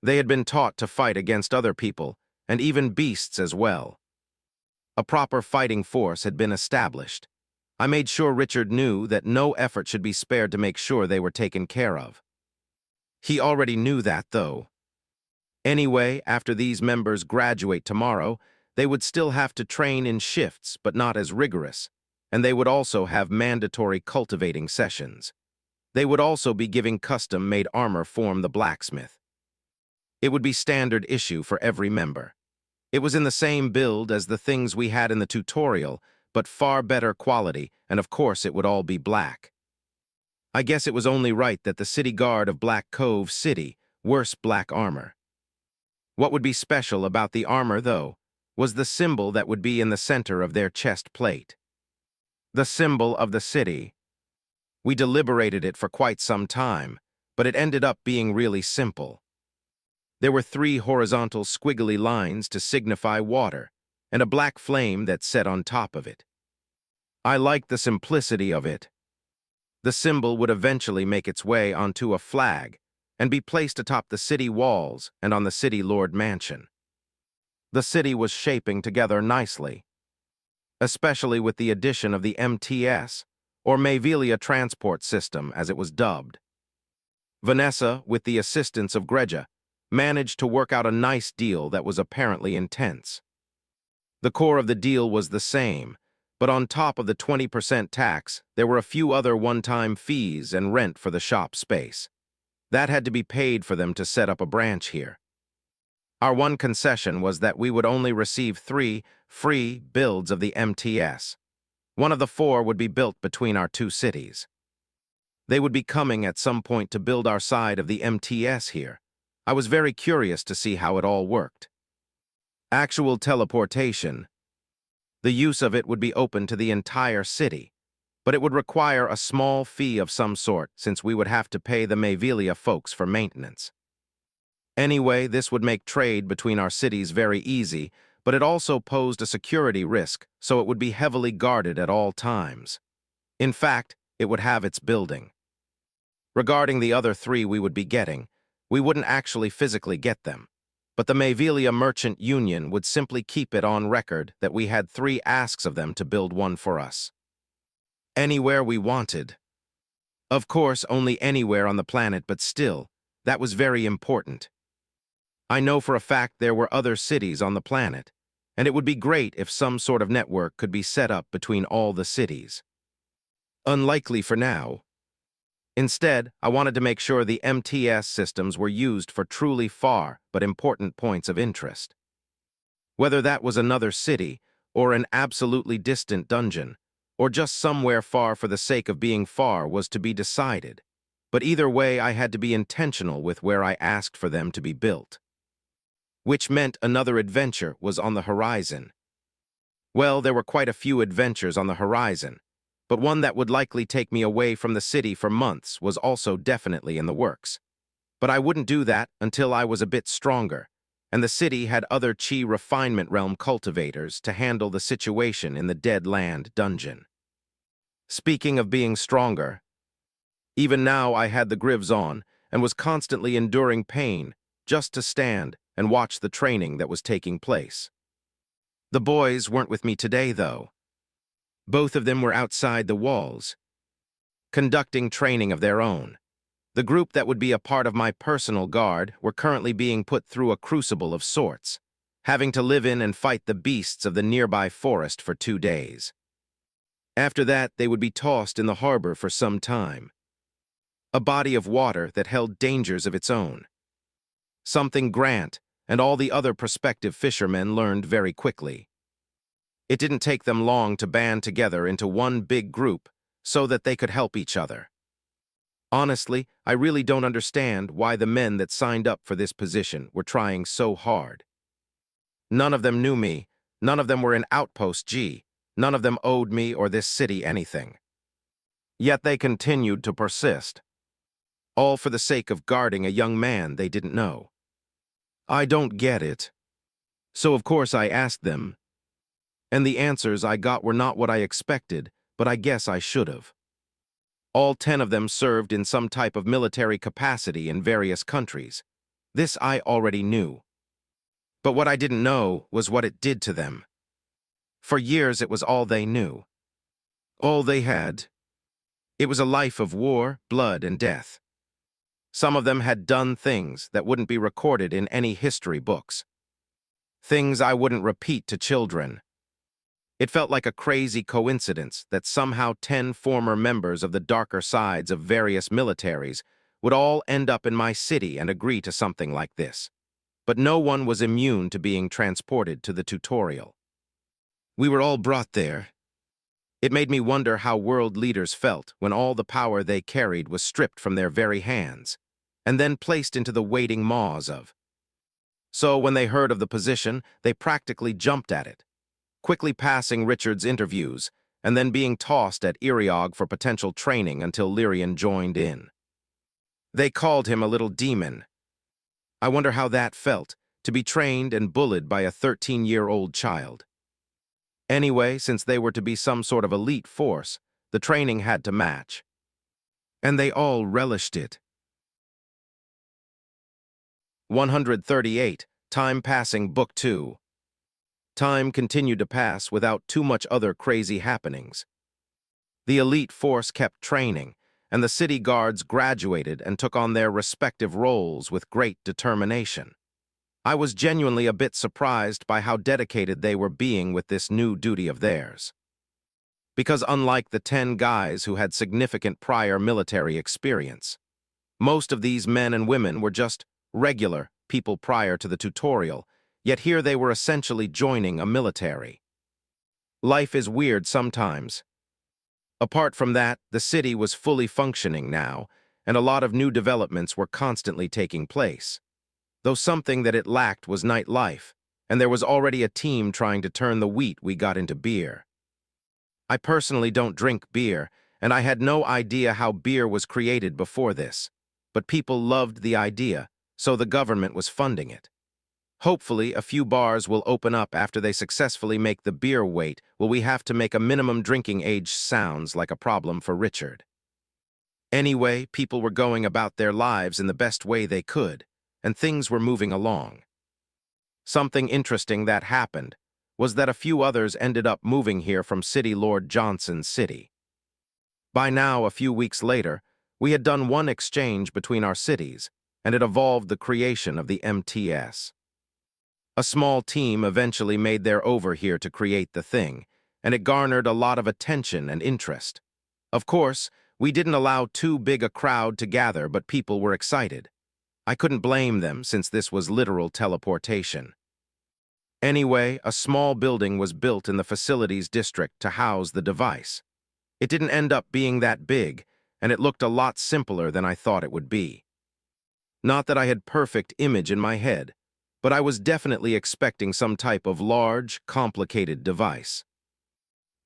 S1: They had been taught to fight against other people, and even beasts as well. A proper fighting force had been established. I made sure Richard knew that no effort should be spared to make sure they were taken care of. He already knew that, though. Anyway, after these members graduate tomorrow, they would still have to train in shifts, but not as rigorous, and they would also have mandatory cultivating sessions. They would also be giving custom-made armor form the blacksmith. It would be standard issue for every member. It was in the same build as the things we had in the tutorial, but far better quality, and of course it would all be black. I guess it was only right that the city guard of Black Cove City wore black armor. What would be special about the armor, though, was the symbol that would be in the center of their chest plate. The symbol of the city. We deliberated it for quite some time, but it ended up being really simple. There were 3 horizontal squiggly lines to signify water, and a black flame that set on top of it. I liked the simplicity of it. The symbol would eventually make its way onto a flag and be placed atop the city walls and on the city lord mansion. The city was shaping together nicely, especially with the addition of the MTS, or Mayvelia Transport System as it was dubbed. Vanessa, with the assistance of Greja, managed to work out a nice deal that was apparently intense. The core of the deal was the same, but on top of the 20% tax, there were a few other one-time fees and rent for the shop space. That had to be paid for them to set up a branch here. Our one concession was that we would only receive 3 free builds of the MTS. One of the 4 would be built between our 2 cities. They would be coming at some point to build our side of the MTS here. I was very curious to see how it all worked. Actual teleportation. The use of it would be open to the entire city, but it would require a small fee of some sort since we would have to pay the Mayvelia folks for maintenance. Anyway, this would make trade between our cities very easy, but it also posed a security risk, so it would be heavily guarded at all times. In fact, it would have its building. Regarding the other 3 we would be getting, we wouldn't actually physically get them, but the Mayvelia Merchant Union would simply keep it on record that we had 3 asks of them to build one for us. Anywhere we wanted. Of course, only anywhere on the planet, but still, that was very important. I know for a fact there were other cities on the planet, and it would be great if some sort of network could be set up between all the cities. Unlikely for now. Instead, I wanted to make sure the MTS systems were used for truly far but important points of interest. Whether that was another city, or an absolutely distant dungeon, or just somewhere far for the sake of being far was to be decided, but either way I had to be intentional with where I asked for them to be built. Which meant another adventure was on the horizon. Well, there were quite a few adventures on the horizon, but one that would likely take me away from the city for months was also definitely in the works. But I wouldn't do that until I was a bit stronger, and the city had other Chi Refinement Realm cultivators to handle the situation in the Dead Land dungeon. Speaking of being stronger, even now I had the Grivs on and was constantly enduring pain just to stand and watch the training that was taking place. The boys weren't with me today, though. Both of them were outside the walls, conducting training of their own. The group that would be a part of my personal guard were currently being put through a crucible of sorts, having to live in and fight the beasts of the nearby forest for 2 days. After that, they would be tossed in the harbor for some time. A body of water that held dangers of its own. Something Grant and all the other prospective fishermen learned very quickly. It didn't take them long to band together into one big group so that they could help each other. Honestly, I really don't understand why the men that signed up for this position were trying so hard. None of them knew me, none of them were in Outpost G, none of them owed me or this city anything. Yet they continued to persist, all for the sake of guarding a young man they didn't know. I don't get it. So of course I asked them, and the answers I got were not what I expected, but I guess I should have. All 10 of them served in some type of military capacity in various countries. This I already knew. But what I didn't know was what it did to them. For years it was all they knew. All they had. It was a life of war, blood, and death. Some of them had done things that wouldn't be recorded in any history books. Things I wouldn't repeat to children. It felt like a crazy coincidence that somehow 10 former members of the darker sides of various militaries would all end up in my city and agree to something like this. But no one was immune to being transported to the tutorial. We were all brought there. It made me wonder how world leaders felt when all the power they carried was stripped from their very hands, and then placed into the waiting maws of. So when they heard of the position, they practically jumped at it, quickly passing Richard's interviews, and then being tossed at Iriog for potential training until Lyrian joined in. They called him a little demon. I wonder how that felt, to be trained and bullied by a 13-year-old child. Anyway, since they were to be some sort of elite force, the training had to match. And they all relished it. 138. Time Passing Book 2. Time continued to pass without too much other crazy happenings. The elite force kept training, and the city guards graduated and took on their respective roles with great determination. I was genuinely a bit surprised by how dedicated they were being with this new duty of theirs. Because unlike the 10 guys who had significant prior military experience, most of these men and women were just regular people prior to the tutorial, yet here they were essentially joining a military. Life is weird sometimes. Apart from that, the city was fully functioning now, and a lot of new developments were constantly taking place. Though something that it lacked was nightlife, and there was already a team trying to turn the wheat we got into beer. I personally don't drink beer, and I had no idea how beer was created before this, but people loved the idea, so the government was funding it. Hopefully, a few bars will open up after they successfully make the beer weight. Will we have to make a minimum drinking age? Sounds like a problem for Richard. Anyway, people were going about their lives in the best way they could, and things were moving along. Something interesting that happened was that a few others ended up moving here from City Lord Johnson's city. By now, a few weeks later, we had done one exchange between our cities, and it evolved the creation of the MTS. A small team eventually made their over here to create the thing, and it garnered a lot of attention and interest. Of course, we didn't allow too big a crowd to gather, but people were excited. I couldn't blame them since this was literal teleportation. Anyway, a small building was built in the facilities district to house the device. It didn't end up being that big, and it looked a lot simpler than I thought it would be. Not that I had perfect image in my head, but I was definitely expecting some type of large, complicated device.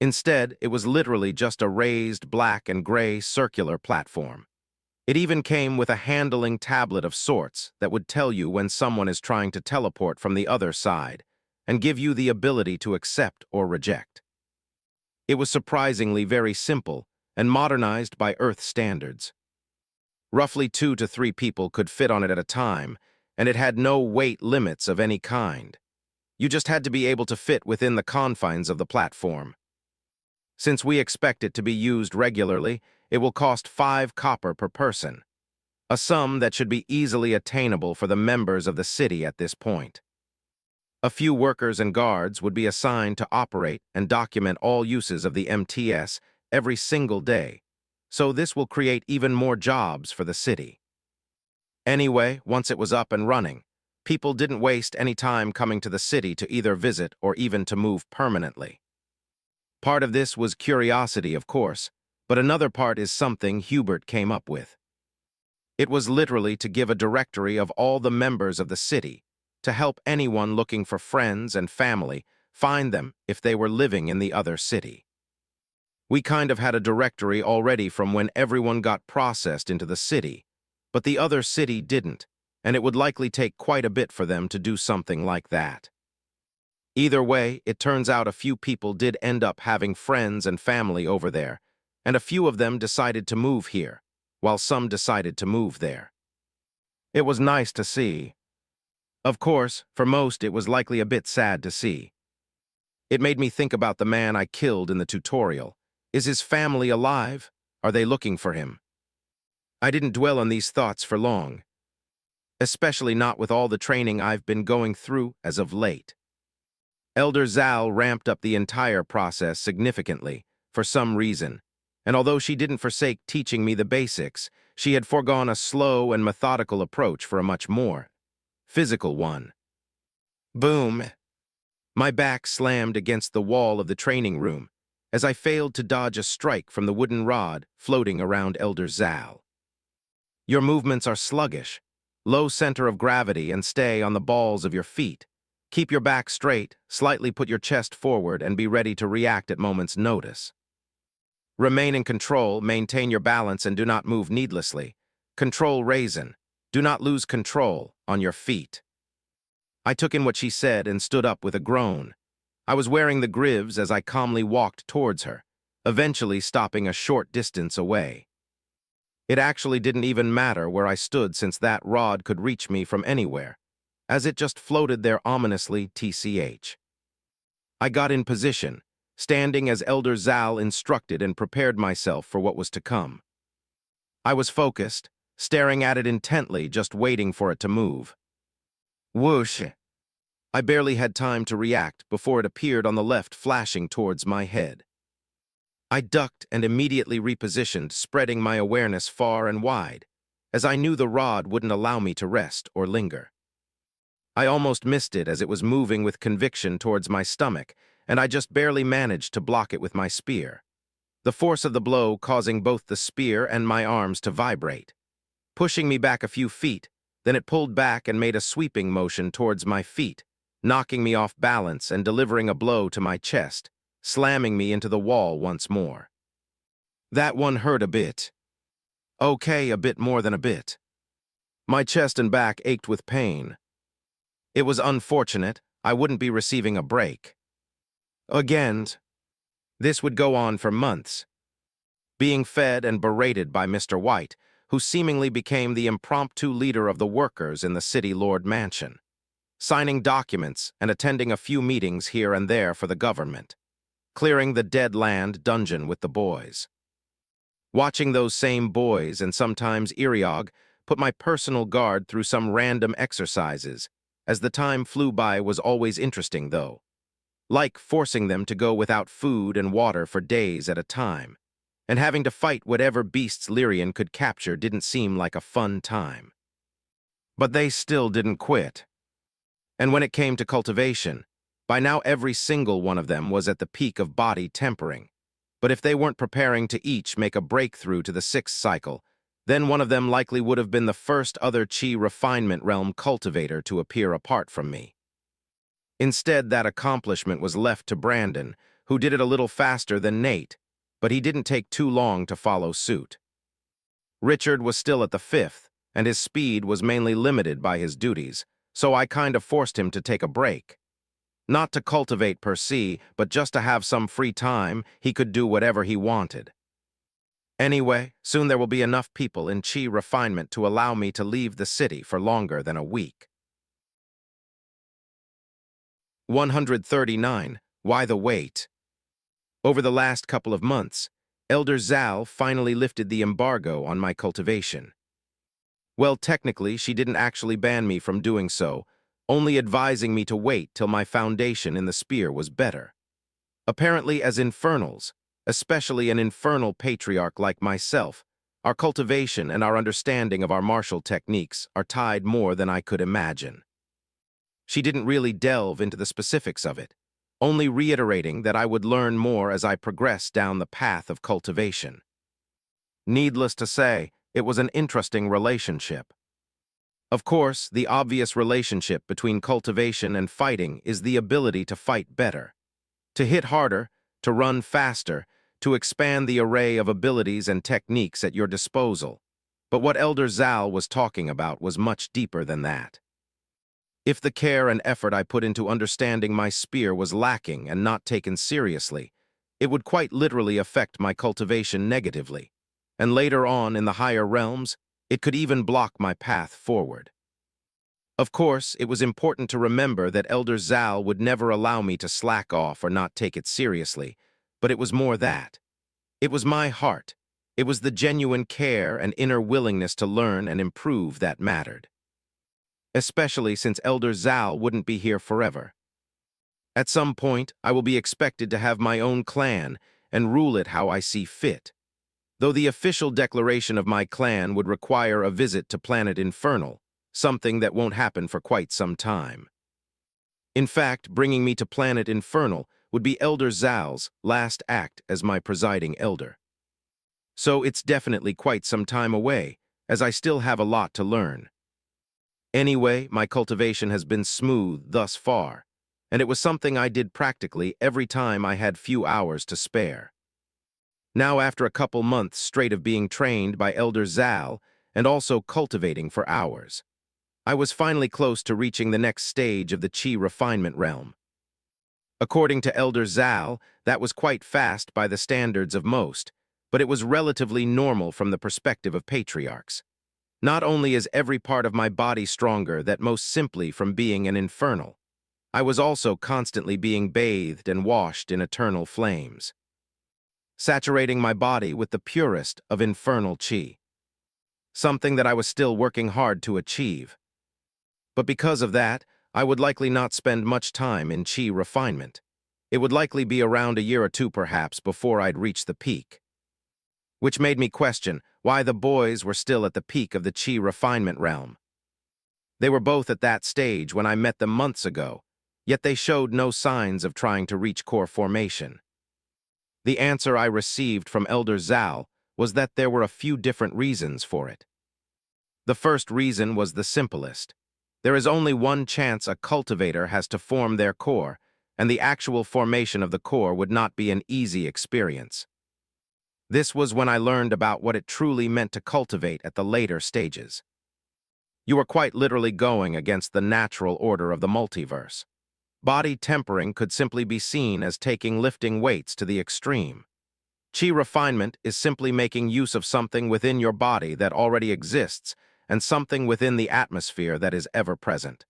S1: Instead, it was literally just a raised black and gray circular platform. It even came with a handling tablet of sorts that would tell you when someone is trying to teleport from the other side and give you the ability to accept or reject. It was surprisingly very simple and modernized by Earth standards. Roughly 2 to 3 people could fit on it at a time, and it had no weight limits of any kind. You just had to be able to fit within the confines of the platform. Since we expect it to be used regularly, it will cost 5 copper per person, a sum that should be easily attainable for the members of the city at this point. A few workers and guards would be assigned to operate and document all uses of the MTS every single day, so this will create even more jobs for the city. Anyway, once it was up and running, people didn't waste any time coming to the city to either visit or even to move permanently. Part of this was curiosity, of course, but another part is something Hubert came up with. It was literally to give a directory of all the members of the city, to help anyone looking for friends and family find them if they were living in the other city. We kind of had a directory already from when everyone got processed into the city, but the other city didn't, and it would likely take quite a bit for them to do something like that. Either way, it turns out a few people did end up having friends and family over there, and a few of them decided to move here, while some decided to move there. It was nice to see. Of course, for most it was likely a bit sad to see. It made me think about the man I killed in the tutorial. Is his family alive? Are they looking for him? I didn't dwell on these thoughts for long, especially not with all the training I've been going through as of late. Elder Zal ramped up the entire process significantly, for some reason, and although she didn't forsake teaching me the basics, she had foregone a slow and methodical approach for a much more physical one. Boom! My back slammed against the wall of the training room as I failed to dodge a strike from the wooden rod floating around Elder Zal. Your movements are sluggish, low center of gravity, and stay on the balls of your feet. Keep your back straight, slightly put your chest forward, and be ready to react at moment's notice. Remain in control, maintain your balance, and do not move needlessly. Control Raizen. Do not lose control on your feet. I took in what she said and stood up with a groan. I was wearing the grives as I calmly walked towards her, eventually stopping a short distance away. It actually didn't even matter where I stood since that rod could reach me from anywhere, as it just floated there ominously TCH. I got in position, standing as Elder Zal instructed, and prepared myself for what was to come. I was focused, staring at it intently, just waiting for it to move. Whoosh! I barely had time to react before it appeared on the left, flashing towards my head. I ducked and immediately repositioned, spreading my awareness far and wide, as I knew the rod wouldn't allow me to rest or linger. I almost missed it as it was moving with conviction towards my stomach, and I just barely managed to block it with my spear. The force of the blow causing both the spear and my arms to vibrate. Pushing me back a few feet, then it pulled back and made a sweeping motion towards my feet, knocking me off balance and delivering a blow to my chest, slamming me into the wall once more. That one hurt a bit. Okay, a bit more than a bit. My chest and back ached with pain. It was unfortunate. I wouldn't be receiving a break. Again, this would go on for months, being fed and berated by Mr. White, who seemingly became the impromptu leader of the workers in the City Lord Mansion, signing documents and attending a few meetings here and there for the government, clearing the Dead Land dungeon with the boys. Watching those same boys and sometimes Iriog put my personal guard through some random exercises as the time flew by was always interesting, though. Like forcing them to go without food and water for days at a time, and having to fight whatever beasts Lyrian could capture didn't seem like a fun time. But they still didn't quit. And when it came to cultivation, by now every single one of them was at the peak of body tempering. But if they weren't preparing to each make a breakthrough to the 6th cycle, then one of them likely would have been the first other Chi refinement realm cultivator to appear apart from me. Instead, that accomplishment was left to Brandon, who did it a little faster than Nate, but he didn't take too long to follow suit. Richard was still at the 5th, and his speed was mainly limited by his duties, so I kind of forced him to take a break. Not to cultivate per se, but just to have some free time, he could do whatever he wanted. Anyway, soon there will be enough people in Chi refinement to allow me to leave the city for longer than a week. 139. Why the wait? Over the last couple of months, Elder Zal finally lifted the embargo on my cultivation. Well, technically, she didn't actually ban me from doing so, only advising me to wait till my foundation in the spear was better. Apparently, as Infernals, especially an infernal patriarch like myself, our cultivation and our understanding of our martial techniques are tied more than I could imagine. She didn't really delve into the specifics of it, only reiterating that I would learn more as I progressed down the path of cultivation. Needless to say, it was an interesting relationship. Of course, the obvious relationship between cultivation and fighting is the ability to fight better, to hit harder, to run faster, to expand the array of abilities and techniques at your disposal. But what Elder Zal was talking about was much deeper than that. If the care and effort I put into understanding my spear was lacking and not taken seriously, it would quite literally affect my cultivation negatively, and later on in the higher realms, it could even block my path forward. Of course, it was important to remember that Elder Zal would never allow me to slack off or not take it seriously, but it was more that. It was my heart. It was the genuine care and inner willingness to learn and improve that mattered. Especially since Elder Zal wouldn't be here forever. At some point, I will be expected to have my own clan and rule it how I see fit. Though the official declaration of my clan would require a visit to planet Infernal, something that won't happen for quite some time. In fact, bringing me to planet Infernal would be Elder Zal's last act as my presiding elder. So it's definitely quite some time away, as I still have a lot to learn. Anyway, my cultivation has been smooth thus far, and it was something I did practically every time I had few hours to spare. Now, after a couple months straight of being trained by Elder Zal and also cultivating for hours, I was finally close to reaching the next stage of the Chi refinement realm. According to Elder Zal, that was quite fast by the standards of most, but it was relatively normal from the perspective of patriarchs. Not only is every part of my body stronger that most simply from being an infernal, I was also constantly being bathed and washed in eternal flames, saturating my body with the purest of infernal chi, something that I was still working hard to achieve. But because of that, I would likely not spend much time in chi refinement. It would likely be around a year or two perhaps before I'd reach the peak. Which made me question why the boys were still at the peak of the chi refinement realm. They were both at that stage when I met them months ago, yet they showed no signs of trying to reach core formation. The answer I received from Elder Zal was that there were a few different reasons for it. The first reason was the simplest. There is only one chance a cultivator has to form their core, and the actual formation of the core would not be an easy experience. This was when I learned about what it truly meant to cultivate at the later stages. You are quite literally going against the natural order of the multiverse. Body tempering could simply be seen as taking lifting weights to the extreme. Chi refinement is simply making use of something within your body that already exists and something within the atmosphere that is ever present.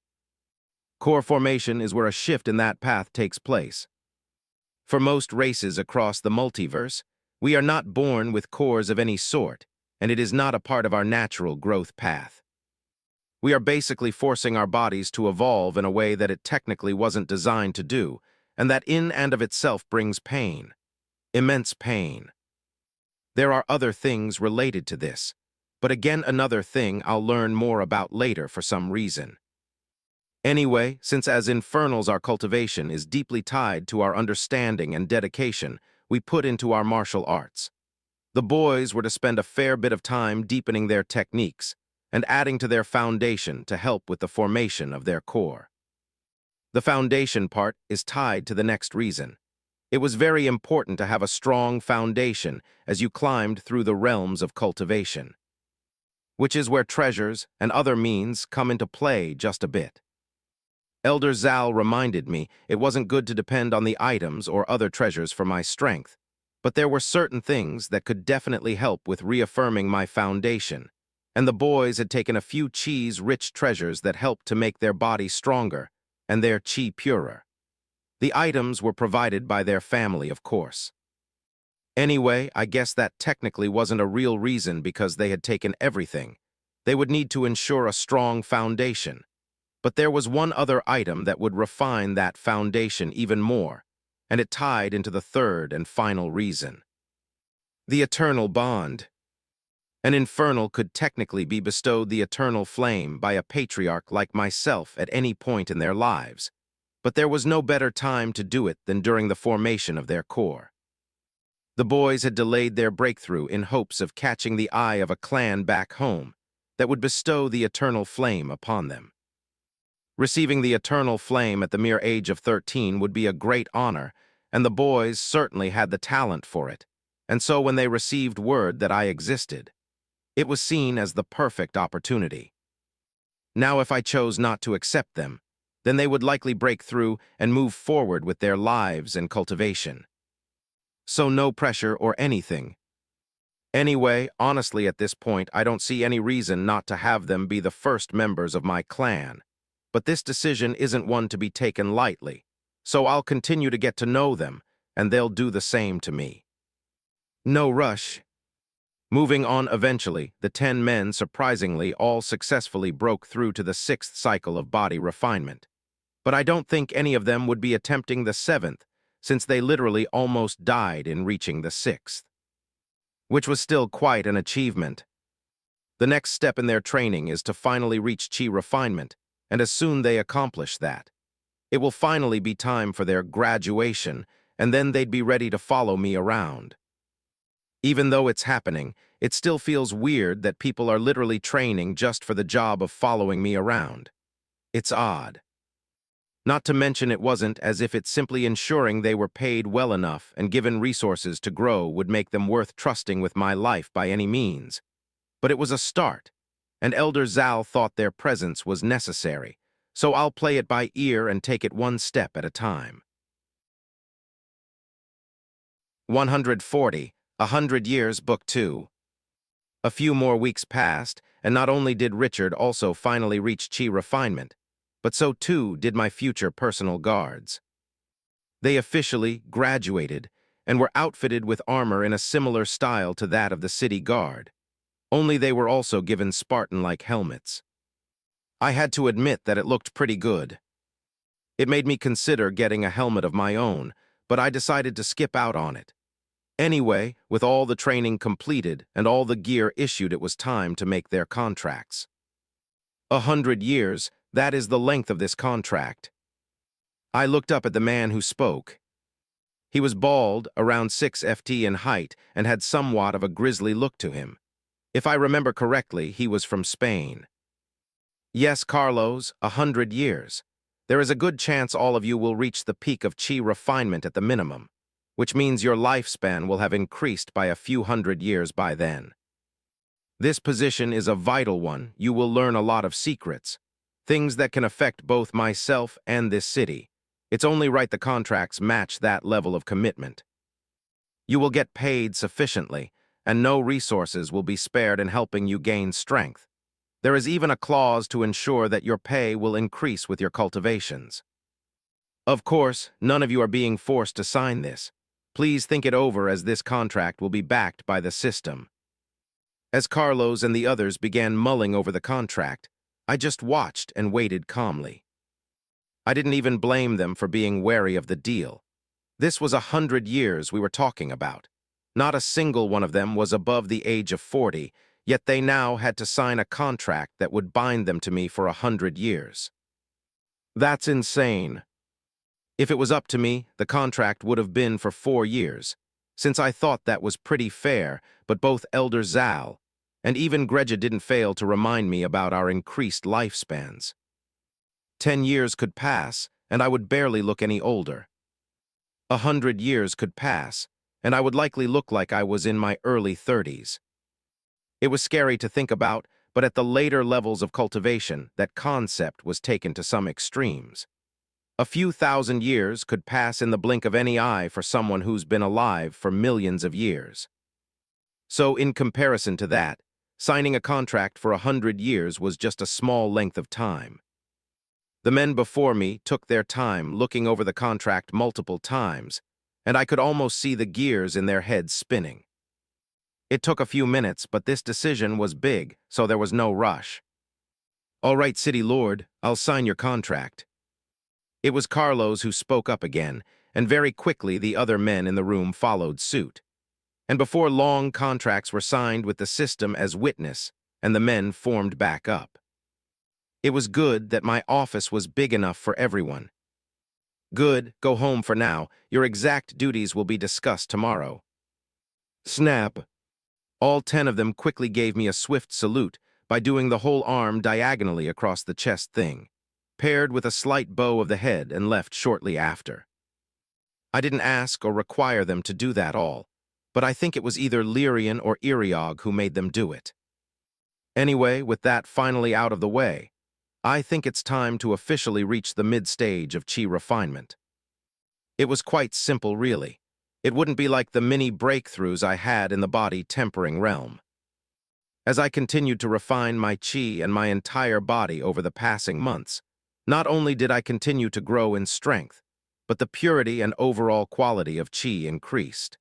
S1: Core formation is where a shift in that path takes place. For most races across the multiverse, we are not born with cores of any sort, and it is not a part of our natural growth path. We are basically forcing our bodies to evolve in a way that it technically wasn't designed to do, and that in and of itself brings pain. Immense pain. There are other things related to this, but again another thing I'll learn more about later for some reason. Anyway, since as infernals our cultivation is deeply tied to our understanding and dedication we put into our martial arts. The boys were to spend a fair bit of time deepening their techniques and adding to their foundation to help with the formation of their core. The foundation part is tied to the next reason. It was very important to have a strong foundation as you climbed through the realms of cultivation, which is where treasures and other means come into play just a bit. Elder Zal reminded me it wasn't good to depend on the items or other treasures for my strength, but there were certain things that could definitely help with reaffirming my foundation, and the boys had taken a few chi-rich treasures that helped to make their body stronger and their chi purer. The items were provided by their family, of course. Anyway, I guess that technically wasn't a real reason because they had taken everything. They would need to ensure a strong foundation. But there was one other item that would refine that foundation even more, and it tied into the third and final reason. The eternal bond. An infernal could technically be bestowed the eternal flame by a patriarch like myself at any point in their lives, but there was no better time to do it than during the formation of their core. The boys had delayed their breakthrough in hopes of catching the eye of a clan back home that would bestow the eternal flame upon them. Receiving the eternal flame at the mere age of 13 would be a great honor, and the boys certainly had the talent for it, and so when they received word that I existed, it was seen as the perfect opportunity. Now if I chose not to accept them, then they would likely break through and move forward with their lives and cultivation. So no pressure or anything. Anyway, honestly at this point, I don't see any reason not to have them be the first members of my clan. But this decision isn't one to be taken lightly, so I'll continue to get to know them, and they'll do the same to me. No rush. Moving on eventually, the 10 men surprisingly all successfully broke through to the 6th cycle of body refinement. But I don't think any of them would be attempting the 7th, since they literally almost died in reaching the 6th. Which was still quite an achievement. The next step in their training is to finally reach chi refinement, and as soon they accomplish that, it will finally be time for their graduation, and then they'd be ready to follow me around. Even though it's happening, it still feels weird that people are literally training just for the job of following me around. It's odd. Not to mention it wasn't as if it's simply ensuring they were paid well enough and given resources to grow would make them worth trusting with my life by any means. But it was a start, and Elder Zal thought their presence was necessary, so I'll play it by ear and take it one step at a time. 140, 100 Years, Book 2. A few more weeks passed, and not only did Richard also finally reach chi refinement, but so too did my future personal guards. They officially graduated and were outfitted with armor in a similar style to that of the city guard, only they were also given Spartan-like helmets. I had to admit that it looked pretty good. It made me consider getting a helmet of my own, but I decided to skip out on it. Anyway, with all the training completed and all the gear issued, it was time to make their contracts. 100 years, that is the length of this contract. I looked up at the man who spoke. He was bald, around 6 ft in height, and had somewhat of a grisly look to him. If I remember correctly, he was from Spain. Yes, Carlos, 100 years. There is a good chance all of you will reach the peak of chi refinement at the minimum, which means your lifespan will have increased by a few hundred years by then. This position is a vital one. You will learn a lot of secrets, things that can affect both myself and this city. It's only right the contracts match that level of commitment. You will get paid sufficiently, and no resources will be spared in helping you gain strength. There is even a clause to ensure that your pay will increase with your cultivations. Of course, none of you are being forced to sign this. Please think it over, as this contract will be backed by the system. As Carlos and the others began mulling over the contract, I just watched and waited calmly. I didn't even blame them for being wary of the deal. This was 100 years we were talking about. Not a single one of them was above the age of 40, yet they now had to sign a contract that would bind them to me for 100 years. That's insane. If it was up to me, the contract would have been for 4 years, since I thought that was pretty fair, but both Elder Zal and even Greja didn't fail to remind me about our increased lifespans. 10 years could pass, and I would barely look any older. 100 years could pass, and I would likely look like I was in my early 30s. It was scary to think about, but at the later levels of cultivation, that concept was taken to some extremes. A few thousand years could pass in the blink of any eye for someone who's been alive for millions of years. So, in comparison to that, signing a contract for 100 years was just a small length of time. The men before me took their time looking over the contract multiple times, and I could almost see the gears in their heads spinning. It took a few minutes, but this decision was big, so there was no rush. "All right, City Lord, I'll sign your contract." It was Carlos who spoke up again, and very quickly the other men in the room followed suit. And before long, contracts were signed with the system as witness, and the men formed back up. It was good that my office was big enough for everyone. "Good, go home for now. Your exact duties will be discussed tomorrow." Snap! All 10 of them quickly gave me a swift salute by doing the whole arm diagonally across the chest thing, paired with a slight bow of the head, and left shortly after. I didn't ask or require them to do that all, but I think it was either Lyrian or Iriog who made them do it. Anyway, with that finally out of the way, I think it's time to officially reach the mid-stage of chi refinement. It was quite simple, really. It wouldn't be like the mini breakthroughs I had in the body tempering realm. As I continued to refine my chi and my entire body over the passing months, not only did I continue to grow in strength, but the purity and overall quality of chi increased.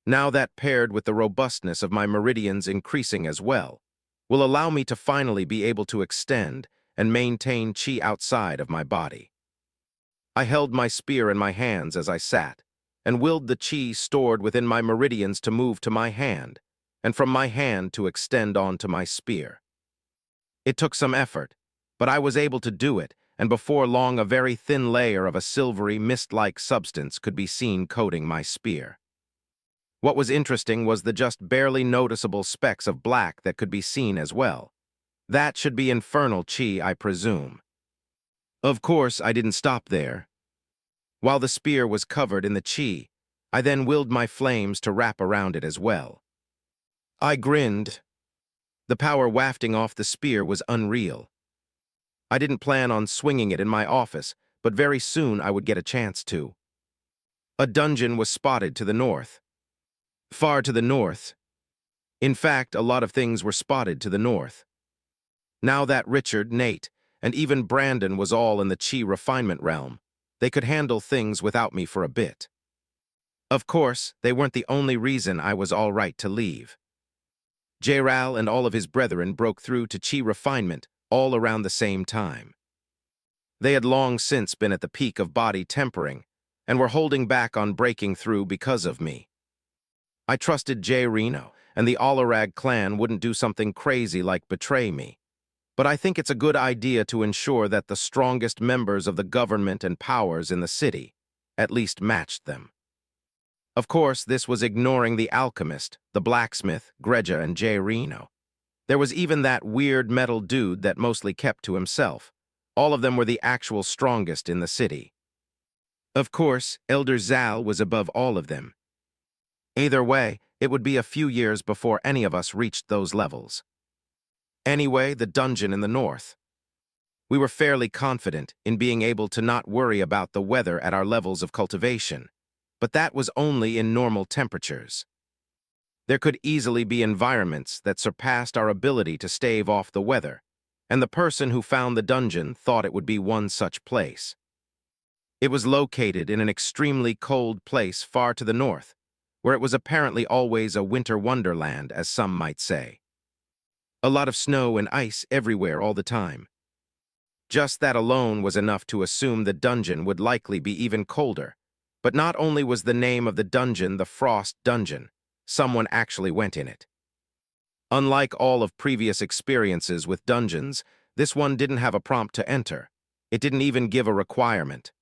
S1: Now that, paired with the robustness of my meridians increasing as well, will allow me to finally be able to extend and maintain chi outside of my body. I held my spear in my hands as I sat, and willed the chi stored within my meridians to move to my hand, and from my hand to extend onto my spear. It took some effort, but I was able to do it, and before long a very thin layer of a silvery, mist-like substance could be seen coating my spear. What was interesting was the just barely noticeable specks of black that could be seen as well. That should be infernal chi, I presume. Of course, I didn't stop there. While the spear was covered in the chi, I then willed my flames to wrap around it as well. I grinned. The power wafting off the spear was unreal. I didn't plan on swinging it in my office, but very soon I would get a chance to. A dungeon was spotted to the north. Far to the north. In fact, a lot of things were spotted to the north. Now that Richard, Nate, and even Brandon was all in the chi refinement realm, they could handle things without me for a bit. Of course, they weren't the only reason I was all right to leave. J-Ral and all of his brethren broke through to chi refinement all around the same time. They had long since been at the peak of body tempering and were holding back on breaking through because of me. I trusted Jay Reno and the Alarag clan wouldn't do something crazy like betray me, but I think it's a good idea to ensure that the strongest members of the government and powers in the city at least matched them. Of course, this was ignoring the alchemist, the blacksmith, Greja, and Jay Reno. There was even that weird metal dude that mostly kept to himself. All of them were the actual strongest in the city. Of course, Elder Zal was above all of them. Either way, it would be a few years before any of us reached those levels. Anyway, the dungeon in the north. We were fairly confident in being able to not worry about the weather at our levels of cultivation, but that was only in normal temperatures. There could easily be environments that surpassed our ability to stave off the weather, and the person who found the dungeon thought it would be one such place. It was located in an extremely cold place far to the north, where it was apparently always a winter wonderland, as some might say. A lot of snow and ice everywhere all the time. Just that alone was enough to assume the dungeon would likely be even colder. But not only was the name of the dungeon the Frost Dungeon, someone actually went in it. Unlike all of previous experiences with dungeons, this one didn't have a prompt to enter. It didn't even give a requirement.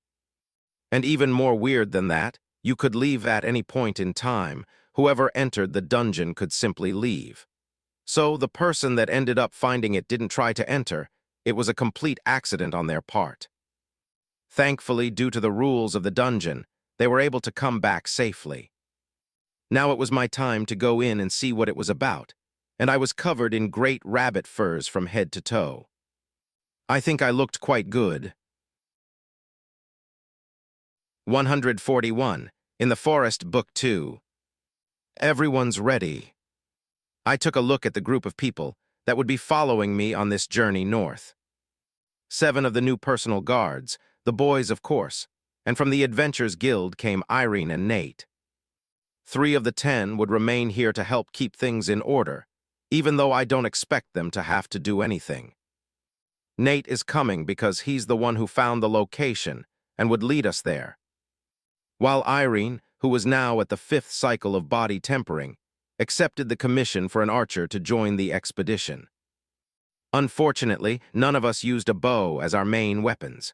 S1: And even more weird than that, you could leave at any point in time. Whoever entered the dungeon could simply leave. So the person that ended up finding it didn't try to enter. It was a complete accident on their part. Thankfully, due to the rules of the dungeon, they were able to come back safely. Now it was my time to go in and see what it was about, and I was covered in great rabbit furs from head to toe. I think I looked quite good. 141. In the Forest, Book 2. Everyone's ready. I took a look at the group of people that would be following me on this journey north. 7 of the new personal guards, the boys of course, and from the Adventures Guild came Irene and Nate. 3 of the 10 would remain here to help keep things in order, even though I don't expect them to have to do anything. Nate is coming because he's the one who found the location and would lead us there. While Irene, who was now at the 5th cycle of body tempering, accepted the commission for an archer to join the expedition. Unfortunately, none of us used a bow as our main weapons.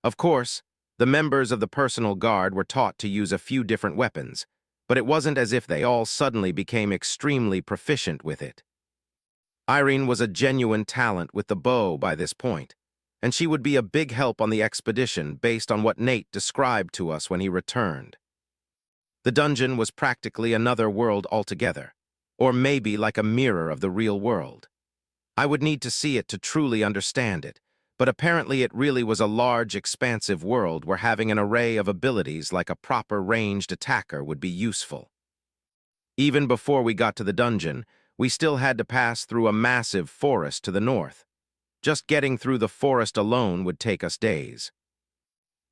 S1: Of course, the members of the personal guard were taught to use a few different weapons, but it wasn't as if they all suddenly became extremely proficient with it. Irene was a genuine talent with the bow by this point, and she would be a big help on the expedition based on what Nate described to us when he returned. The dungeon was practically another world altogether, or maybe like a mirror of the real world. I would need to see it to truly understand it, but apparently it really was a large, expansive world where having an array of abilities like a proper ranged attacker would be useful. Even before we got to the dungeon, we still had to pass through a massive forest to the north. Just getting through the forest alone would take us days.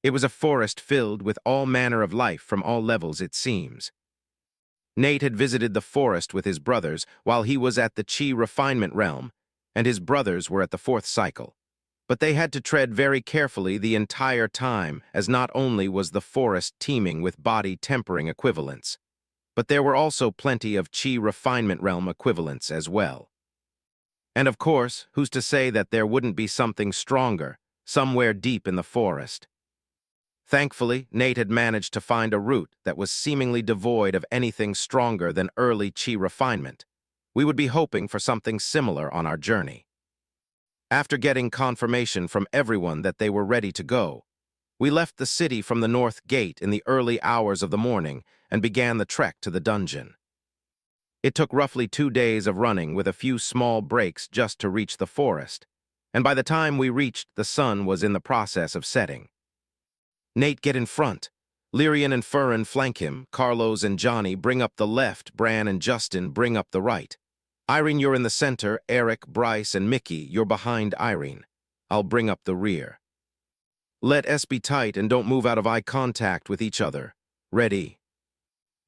S1: It was a forest filled with all manner of life from all levels, it seems. Nate had visited the forest with his brothers while he was at the Chi refinement realm, and his brothers were at the fourth cycle. But they had to tread very carefully the entire time, as not only was the forest teeming with body tempering equivalents, but there were also plenty of Chi refinement realm equivalents as well. And of course, who's to say that there wouldn't be something stronger, somewhere deep in the forest? Thankfully, Nate had managed to find a route that was seemingly devoid of anything stronger than early Chi refinement. We would be hoping for something similar on our journey. After getting confirmation from everyone that they were ready to go, we left the city from the north gate in the early hours of the morning and began the trek to the dungeon. It took roughly 2 days of running with a few small breaks just to reach the forest, and by the time we reached, the sun was in the process of setting. Nate, get in front. Lyrian and Furin flank him. Carlos and Johnny bring up the left. Bran and Justin bring up the right. Irene, you're in the center. Eric, Bryce, and Mickey, you're behind Irene. I'll bring up the rear. Let us be tight and don't move out of eye contact with each other. Ready?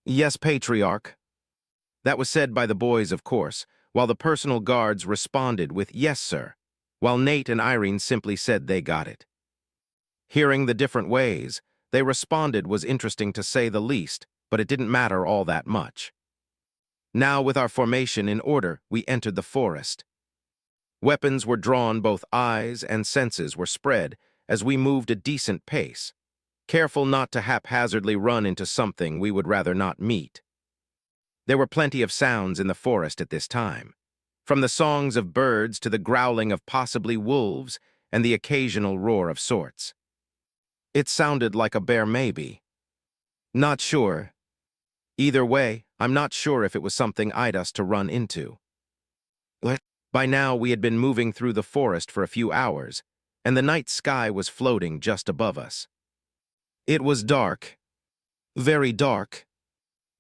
S1: Yes, Patriarch. That was said by the boys, of course, while the personal guards responded with yes, sir, while Nate and Irene simply said they got it. Hearing the different ways they responded was interesting to say the least, but it didn't matter all that much. Now, with our formation in order, we entered the forest. Weapons were drawn, both eyes and senses were spread as we moved a decent pace, careful not to haphazardly run into something we would rather not meet. There were plenty of sounds in the forest at this time, from the songs of birds to the growling of possibly wolves and the occasional roar of sorts. It sounded like a bear, maybe. Not sure. Either way, I'm not sure if it was something I'd us to run into. By now, we had been moving through the forest for a few hours, and the night sky was floating just above us. It was dark. Very dark.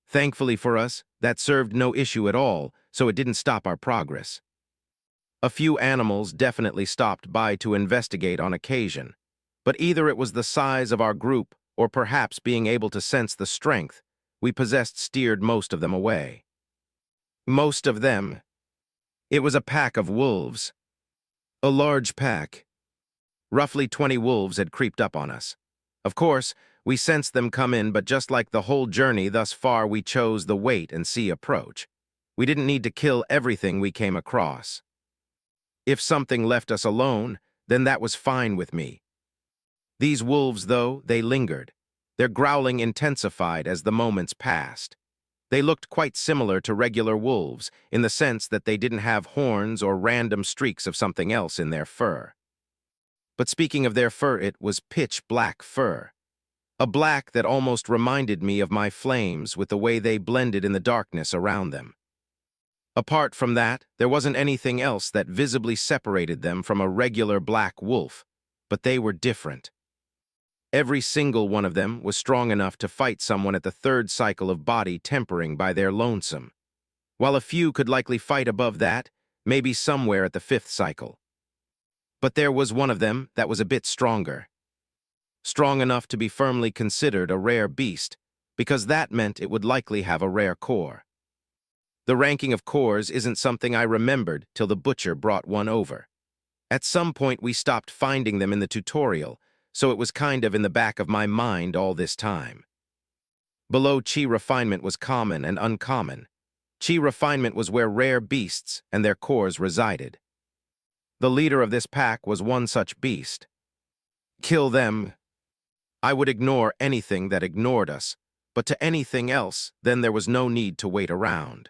S1: Thankfully for us, that served no issue at all, so it didn't stop our progress. A few animals definitely stopped by to investigate on occasion, but either it was the size of our group or perhaps being able to sense the strength we possessed steered most of them away. Most of them. It was a pack of wolves. A large pack. Roughly 20 wolves had creeped up on us. Of course, we sensed them come in, but just like the whole journey thus far, we chose the wait and see approach. We didn't need to kill everything we came across. If something left us alone, then that was fine with me. These wolves, though, they lingered. Their growling intensified as the moments passed. They looked quite similar to regular wolves in the sense that they didn't have horns or random streaks of something else in their fur. But speaking of their fur, it was pitch black fur. A black that almost reminded me of my flames with the way they blended in the darkness around them. Apart from that, there wasn't anything else that visibly separated them from a regular black wolf, but they were different. Every single one of them was strong enough to fight someone at the third cycle of body tempering by their lonesome, while a few could likely fight above that, maybe somewhere at the fifth cycle. But there was one of them that was a bit stronger. Strong enough to be firmly considered a rare beast, because that meant it would likely have a rare core. The ranking of cores isn't something I remembered till the butcher brought one over. At some point we stopped finding them in the tutorial, so it was kind of in the back of my mind all this time. Below Chi refinement was common and uncommon. Chi refinement was where rare beasts and their cores resided. The leader of this pack was one such beast. Kill them. I would ignore anything that ignored us, but to anything else, then there was no need to wait around.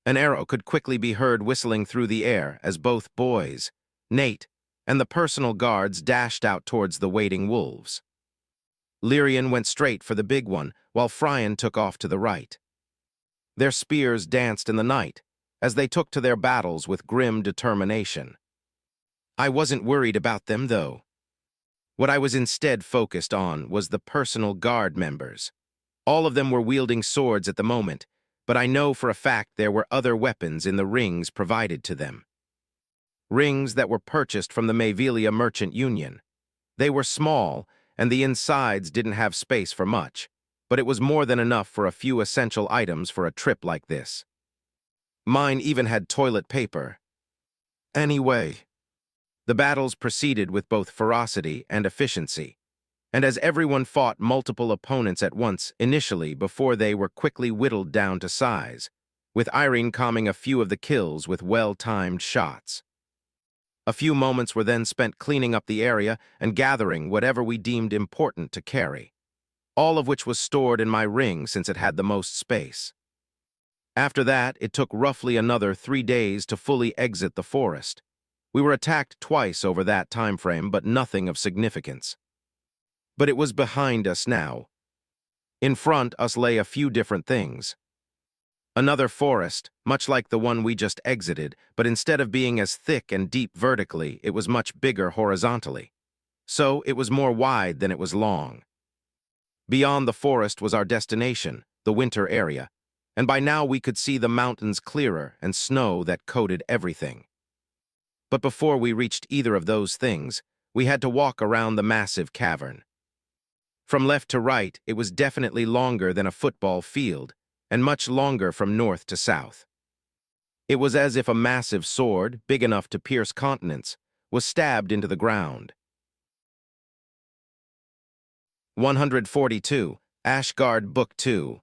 S1: An arrow could quickly be heard whistling through the air as both boys, Nate, and the personal guards dashed out towards the waiting wolves. Lyrian went straight for the big one, while Frian took off to the right. Their spears danced in the night, as they took to their battles with grim determination. I wasn't worried about them, though. What I was instead focused on was the personal guard members. All of them were wielding swords at the moment, but I know for a fact there were other weapons in the rings provided to them. Rings that were purchased from the Mavelia Merchant Union. They were small, and the insides didn't have space for much, but it was more than enough for a few essential items for a trip like this. Mine even had toilet paper. Anyway, the battles proceeded with both ferocity and efficiency, and as everyone fought multiple opponents at once initially before they were quickly whittled down to size, with Irene calming a few of the kills with well-timed shots. A few moments were then spent cleaning up the area and gathering whatever we deemed important to carry, all of which was stored in my ring since it had the most space. After that, it took roughly another 3 days to fully exit the forest. We were attacked twice over that time frame, but nothing of significance. But it was behind us now. In front us lay a few different things. Another forest, much like the one we just exited, but instead of being as thick and deep vertically, it was much bigger horizontally. So it was more wide than it was long. Beyond the forest was our destination, the winter area, and by now we could see the mountains clearer and snow that coated everything. But before we reached either of those things, we had to walk around the massive cavern. From left to right, it was definitely longer than a football field, and much longer from north to south. It was as if a massive sword, big enough to pierce continents, was stabbed into the ground. 142, Ashgard Book 2.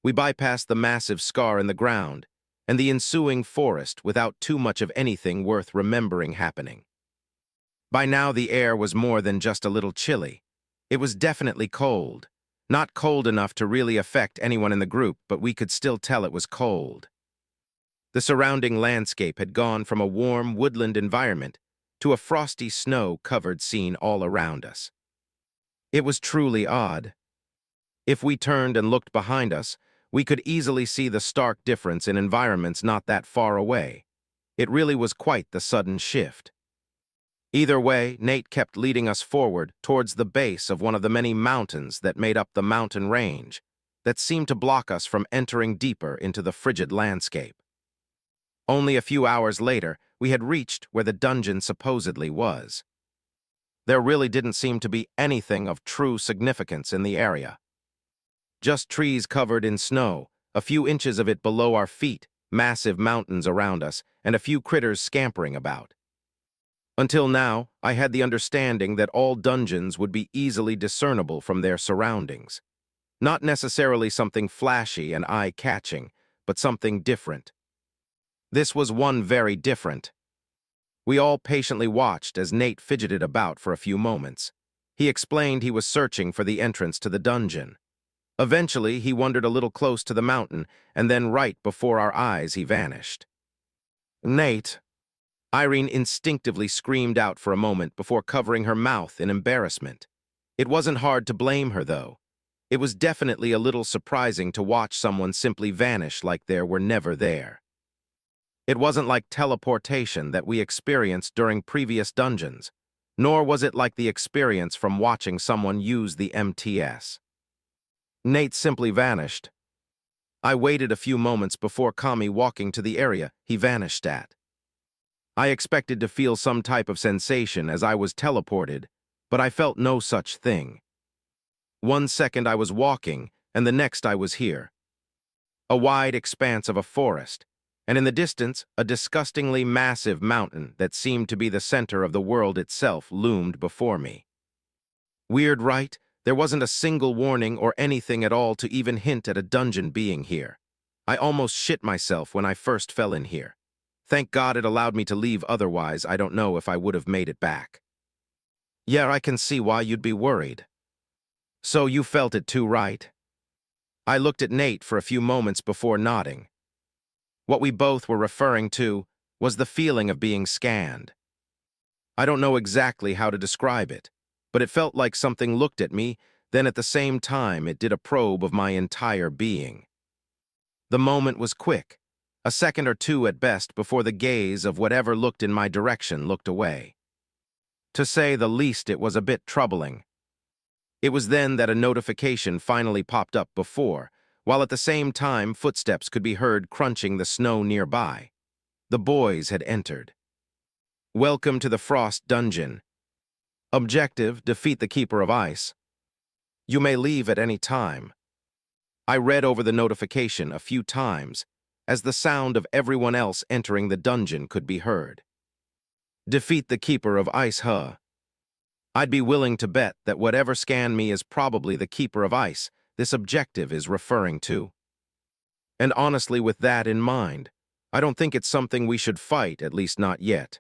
S1: We bypassed the massive scar in the ground and the ensuing forest without too much of anything worth remembering happening. By now the air was more than just a little chilly. It was definitely cold. Not cold enough to really affect anyone in the group, but we could still tell it was cold. The surrounding landscape had gone from a warm woodland environment to a frosty snow-covered scene all around us. It was truly odd. If we turned and looked behind us, we could easily see the stark difference in environments not that far away. It really was quite the sudden shift. Either way, Nate kept leading us forward towards the base of one of the many mountains that made up the mountain range that seemed to block us from entering deeper into the frigid landscape. Only a few hours later, we had reached where the dungeon supposedly was. There really didn't seem to be anything of true significance in the area. Just trees covered in snow, a few inches of it below our feet, massive mountains around us, and a few critters scampering about. Until now, I had the understanding that all dungeons would be easily discernible from their surroundings. Not necessarily something flashy and eye-catching, but something different. This was one very different. We all patiently watched as Nate fidgeted about for a few moments. He explained he was searching for the entrance to the dungeon. Eventually, he wandered a little close to the mountain, and then right before our eyes he vanished. Nate! Irene instinctively screamed out for a moment before covering her mouth in embarrassment. It wasn't hard to blame her, though. It was definitely a little surprising to watch someone simply vanish like they were never there. It wasn't like teleportation that we experienced during previous dungeons, nor was it like the experience from watching someone use the MTS. Nate simply vanished. I waited a few moments before Kami walking to the area he vanished at. I expected to feel some type of sensation as I was teleported, but I felt no such thing. 1 second I was walking, and the next I was here. A wide expanse of a forest, and in the distance, a disgustingly massive mountain that seemed to be the center of the world itself loomed before me. Weird, right? There wasn't a single warning or anything at all to even hint at a dungeon being here. I almost shit myself when I first fell in here. Thank God it allowed me to leave, otherwise I don't know if I would have made it back. Yeah, I can see why you'd be worried. So you felt it too, right? I looked at Nate for a few moments before nodding. What we both were referring to was the feeling of being scanned. I don't know exactly how to describe it, but it felt like something looked at me, then at the same time it did a probe of my entire being. The moment was quick. A second or two at best before the gaze of whatever looked in my direction looked away. To say the least, it was a bit troubling. It was then that a notification finally popped up while at the same time footsteps could be heard crunching the snow nearby. The boys had entered. Welcome to the Frost Dungeon. Objective, defeat the Keeper of Ice. You may leave at any time. I read over the notification a few times, as the sound of everyone else entering the dungeon could be heard. Defeat the Keeper of Ice, huh? I'd be willing to bet that whatever scanned me is probably the Keeper of Ice this objective is referring to. And honestly, with that in mind, I don't think it's something we should fight, at least not yet.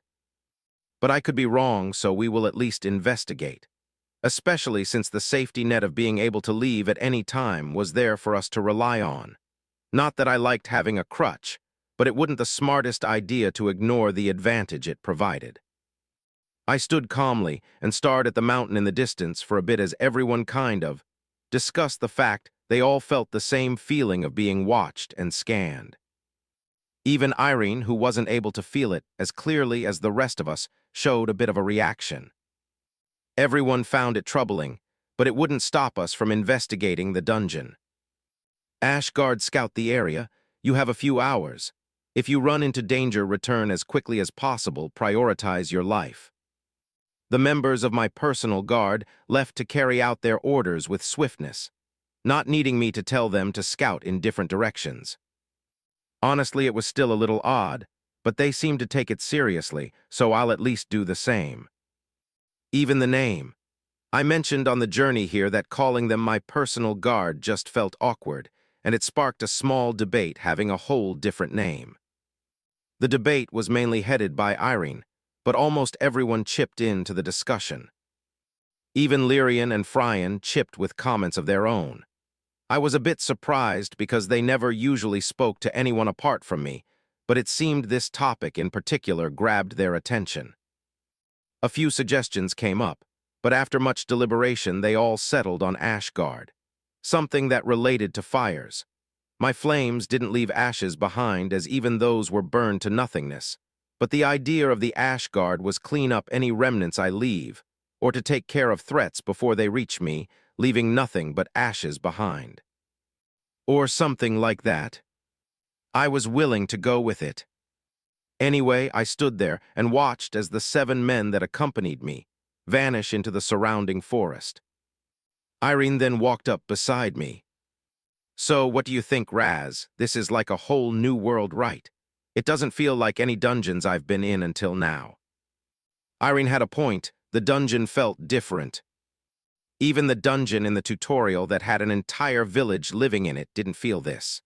S1: But I could be wrong, so we will at least investigate. Especially since the safety net of being able to leave at any time was there for us to rely on. Not that I liked having a crutch, but it wouldn't the smartest idea to ignore the advantage it provided. I stood calmly and stared at the mountain in the distance for a bit as everyone discussed the fact they all felt the same feeling of being watched and scanned. Even Irene, who wasn't able to feel it as clearly as the rest of us, showed a bit of a reaction. Everyone found it troubling, but it wouldn't stop us from investigating the dungeon. Ashguard, scout the area. You have a few hours. If you run into danger, return as quickly as possible. Prioritize your life. The members of my personal guard left to carry out their orders with swiftness, not needing me to tell them to scout in different directions. Honestly, it was still a little odd, but they seemed to take it seriously, so I'll at least do the same. Even the name. I mentioned on the journey here that calling them my personal guard just felt awkward, and it sparked a small debate having a whole different name. The debate was mainly headed by Irene, but almost everyone chipped into the discussion. Even Lyrian and Fryan chipped with comments of their own. I was a bit surprised because they never usually spoke to anyone apart from me, but it seemed this topic in particular grabbed their attention. A few suggestions came up, but after much deliberation they all settled on Ashguard, something that related to fires. My flames didn't leave ashes behind, as even those were burned to nothingness, but the idea of the Ashguard was clean up any remnants I leave, or to take care of threats before they reach me, leaving nothing but ashes behind. Or something like that. I was willing to go with it. Anyway, I stood there and watched as the 7 men that accompanied me vanish into the surrounding forest. Irene then walked up beside me. So, what do you think, Raz? This is like a whole new world, right? It doesn't feel like any dungeons I've been in until now. Irene had a point. The dungeon felt different. Even the dungeon in the tutorial that had an entire village living in it didn't feel this.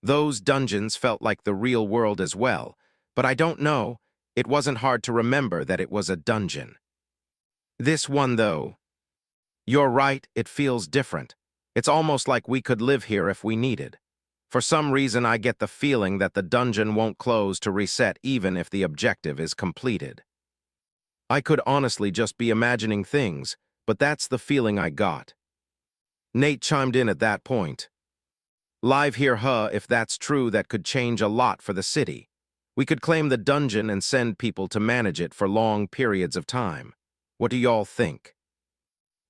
S1: Those dungeons felt like the real world as well, but I don't know, it wasn't hard to remember that it was a dungeon. This one, though. You're right, it feels different. It's almost like we could live here if we needed. For some reason, I get the feeling that the dungeon won't close to reset even if the objective is completed. I could honestly just be imagining things, but that's the feeling I got. Nate chimed in at that point. Live here, huh? If that's true, that could change a lot for the city. We could claim the dungeon and send people to manage it for long periods of time. What do y'all think?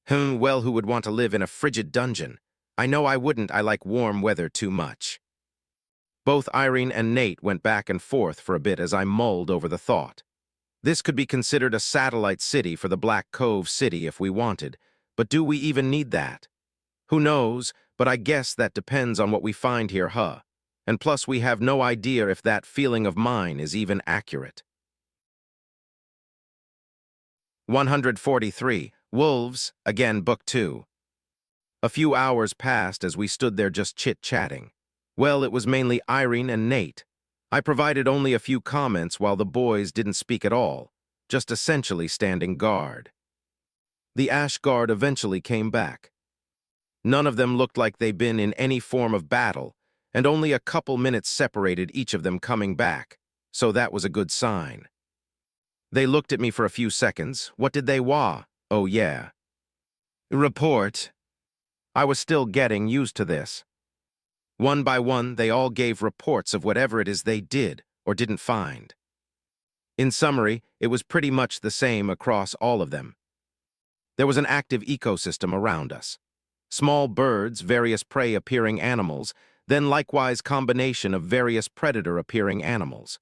S1: Well, who would want to live in a frigid dungeon? I know I wouldn't. I like warm weather too much. Both Irene and Nate went back and forth for a bit as I mulled over the thought. This could be considered a satellite city for the Black Cove City if we wanted, but do we even need that? Who knows, but I guess that depends on what we find here, huh? And plus we have no idea if that feeling of mine is even accurate. 143. Wolves, again, Book 2. A few hours passed as we stood there just chit-chatting. Well, it was mainly Irene and Nate. I provided only a few comments while the boys didn't speak at all, just essentially standing guard. The Ashguard eventually came back. None of them looked like they'd been in any form of battle, and only a couple minutes separated each of them coming back, so that was a good sign. They looked at me for a few seconds. What did they want? Oh yeah. Report. I was still getting used to this. One by one, they all gave reports of whatever it is they did or didn't find. In summary, it was pretty much the same across all of them. There was an active ecosystem around us. Small birds, various prey-appearing animals, then likewise combination of various predator-appearing animals.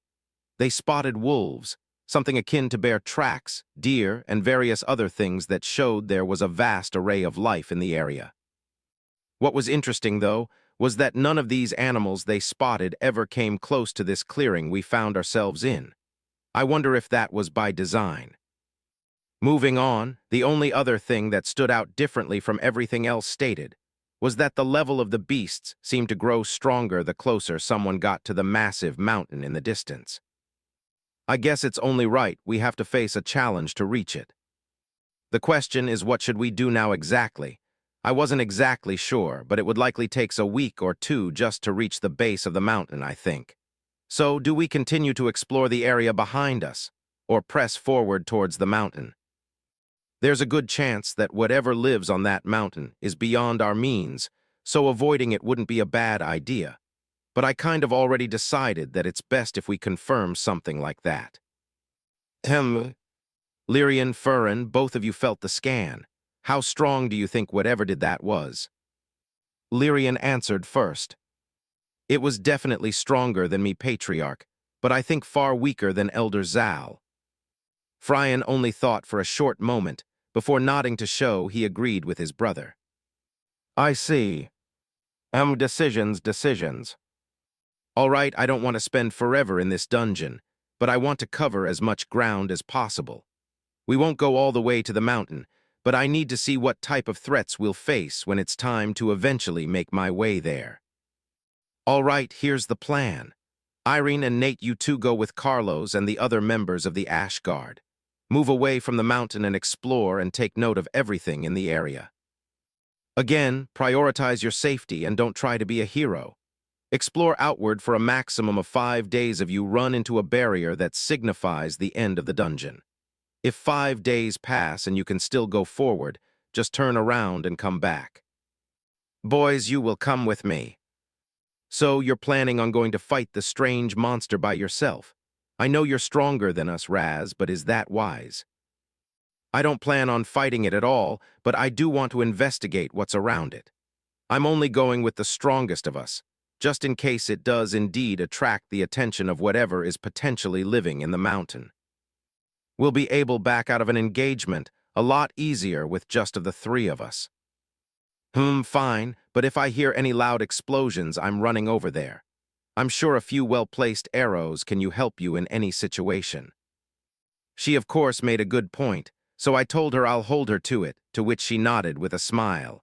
S1: They spotted wolves, something akin to bear tracks, deer, and various other things that showed there was a vast array of life in the area. What was interesting, though, was that none of these animals they spotted ever came close to this clearing we found ourselves in. I wonder if that was by design. Moving on, the only other thing that stood out differently from everything else stated was that the level of the beasts seemed to grow stronger the closer someone got to the massive mountain in the distance. I guess it's only right we have to face a challenge to reach it. The question is, what should we do now exactly? I wasn't exactly sure, but it would likely take a week or two just to reach the base of the mountain, I think. So, do we continue to explore the area behind us, or press forward towards the mountain? There's a good chance that whatever lives on that mountain is beyond our means, so avoiding it wouldn't be a bad idea. But I kind of already decided that it's best if we confirm something like that. Lyrian, Furin, both of you felt the scan. How strong do you think whatever did that was? Lyrian answered first. It was definitely stronger than me, Patriarch, but I think far weaker than Elder Zal. Fryan only thought for a short moment, before nodding to show he agreed with his brother. I see. Decisions. All right, I don't want to spend forever in this dungeon, but I want to cover as much ground as possible. We won't go all the way to the mountain, but I need to see what type of threats we'll face when it's time to eventually make my way there. All right, here's the plan. Irene and Nate, you two go with Carlos and the other members of the Ash Guard. Move away from the mountain and explore and take note of everything in the area. Again, prioritize your safety and don't try to be a hero. Explore outward for a maximum of 5 days if you run into a barrier that signifies the end of the dungeon. If 5 days pass and you can still go forward, just turn around and come back. Boys, you will come with me. So you're planning on going to fight the strange monster by yourself. I know you're stronger than us, Raz, but is that wise? I don't plan on fighting it at all, but I do want to investigate what's around it. I'm only going with the strongest of us, just in case it does indeed attract the attention of whatever is potentially living in the mountain. We'll be able back out of an engagement a lot easier with just of the 3 of us. Fine, but if I hear any loud explosions, I'm running over there. I'm sure a few well-placed arrows can help you in any situation. She, of course, made a good point, so I told her I'll hold her to it, to which she nodded with a smile.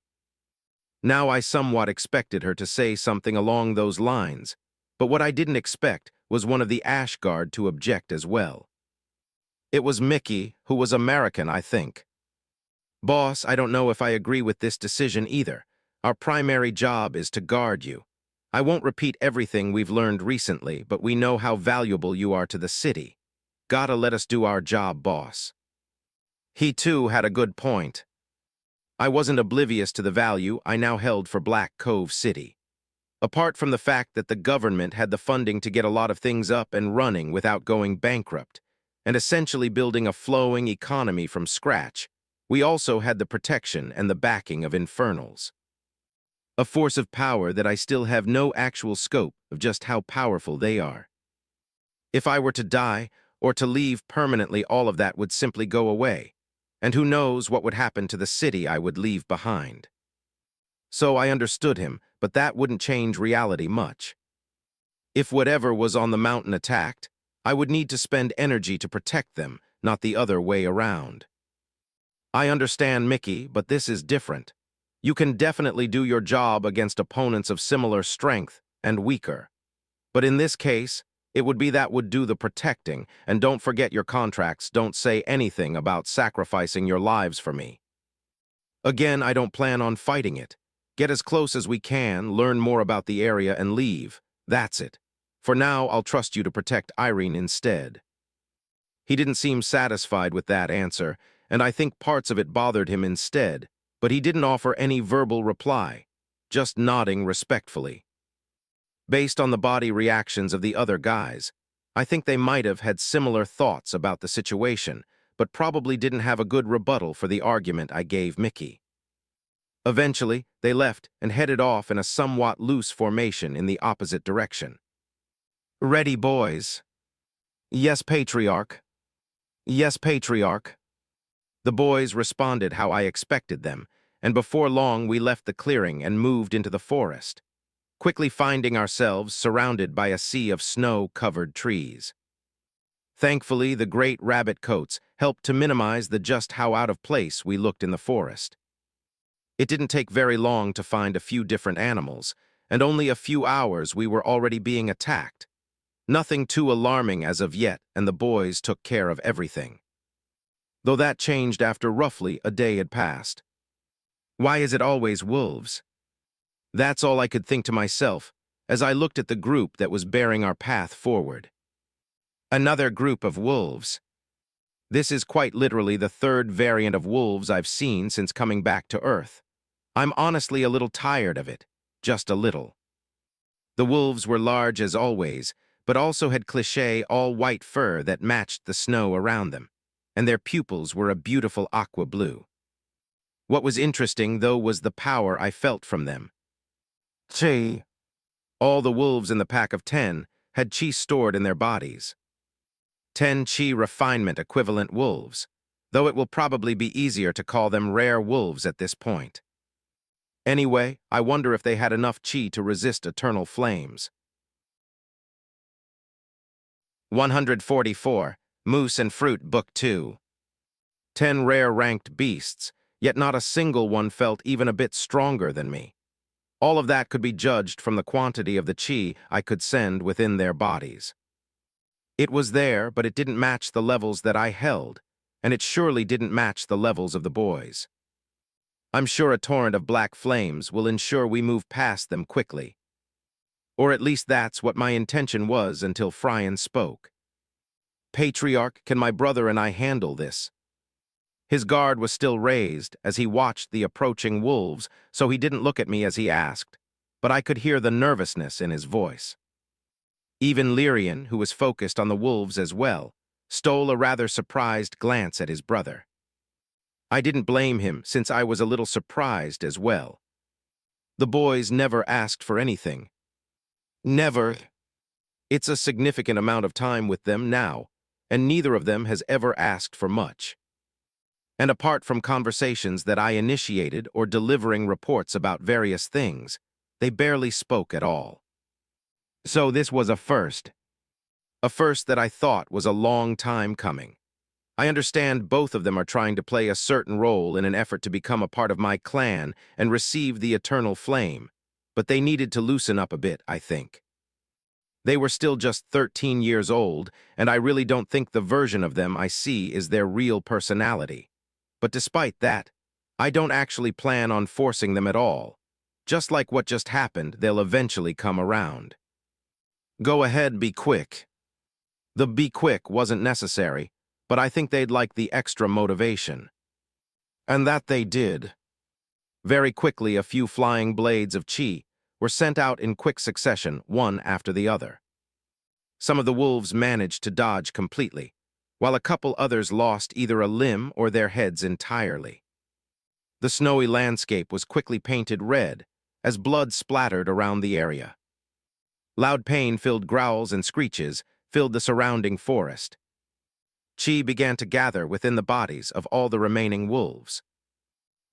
S1: Now I somewhat expected her to say something along those lines, but what I didn't expect was one of the Ash Guard to object as well. It was Mickey, who was American, I think. Boss, I don't know if I agree with this decision either. Our primary job is to guard you. I won't repeat everything we've learned recently, but we know how valuable you are to the city. Gotta let us do our job, boss. He too had a good point. I wasn't oblivious to the value I now held for Black Cove City. Apart from the fact that the government had the funding to get a lot of things up and running without going bankrupt, and essentially building a flowing economy from scratch, we also had the protection and the backing of Infernals. A force of power that I still have no actual scope of just how powerful they are. If I were to die, or to leave permanently, all of that would simply go away, and who knows what would happen to the city I would leave behind. So I understood him, but that wouldn't change reality much. If whatever was on the mountain attacked, I would need to spend energy to protect them, not the other way around. I understand, Mickey, but this is different. You can definitely do your job against opponents of similar strength and weaker. But in this case, it would be that would do the protecting, and don't forget your contracts don't say anything about sacrificing your lives for me. Again, I don't plan on fighting it. Get as close as we can, learn more about the area, and leave. That's it. For now, I'll trust you to protect Irene instead. He didn't seem satisfied with that answer, and I think parts of it bothered him instead, but he didn't offer any verbal reply, just nodding respectfully. Based on the body reactions of the other guys, I think they might have had similar thoughts about the situation, but probably didn't have a good rebuttal for the argument I gave Mickey. Eventually, they left and headed off in a somewhat loose formation in the opposite direction. "Ready, boys?" "Yes, Patriarch." "Yes, Patriarch." The boys responded how I expected them, and before long we left the clearing and moved into the forest, quickly finding ourselves surrounded by a sea of snow-covered trees. Thankfully, the great rabbit coats helped to minimize the just how out of place we looked in the forest. It didn't take very long to find a few different animals, and only a few hours we were already being attacked. Nothing too alarming as of yet, and the boys took care of everything. Though that changed after roughly a day had passed. Why is it always wolves? That's all I could think to myself as I looked at the group that was bearing our path forward. Another group of wolves. This is quite literally the third variant of wolves I've seen since coming back to Earth. I'm honestly a little tired of it, just a little. The wolves were large as always, but also had cliché all-white fur that matched the snow around them, and their pupils were a beautiful aqua blue. What was interesting, though, was the power I felt from them. Chi. All the wolves in the pack of 10 had chi stored in their bodies. 10 chi refinement equivalent wolves, though it will probably be easier to call them rare wolves at this point. Anyway, I wonder if they had enough chi to resist eternal flames. 144. Moose and Fruit, Book 2. 10 rare ranked beasts, yet not a single one felt even a bit stronger than me. All of that could be judged from the quantity of the chi I could send within their bodies. It was there, but it didn't match the levels that I held, and it surely didn't match the levels of the boys. I'm sure a torrent of black flames will ensure we move past them quickly. Or at least that's what my intention was until Fryan spoke. "Patriarch, can my brother and I handle this?" His guard was still raised as he watched the approaching wolves, so he didn't look at me as he asked, but I could hear the nervousness in his voice. Even Lyrian, who was focused on the wolves as well, stole a rather surprised glance at his brother. I didn't blame him, since I was a little surprised as well. The boys never asked for anything. Never. It's a significant amount of time with them now, and neither of them has ever asked for much. And apart from conversations that I initiated or delivering reports about various things, they barely spoke at all. So this was a first. A first that I thought was a long time coming. I understand both of them are trying to play a certain role in an effort to become a part of my clan and receive the eternal flame, but they needed to loosen up a bit, I think. They were still just 13 years old, and I really don't think the version of them I see is their real personality. But despite that, I don't actually plan on forcing them at all. Just like what just happened, they'll eventually come around. Go ahead, be quick. The be quick wasn't necessary, but I think they'd like the extra motivation. And that they did. Very quickly, a few flying blades of chi were sent out in quick succession, one after the other. Some of the wolves managed to dodge completely, while a couple others lost either a limb or their heads entirely. The snowy landscape was quickly painted red as blood splattered around the area. Loud pain-filled growls and screeches filled the surrounding forest. Chi began to gather within the bodies of all the remaining wolves.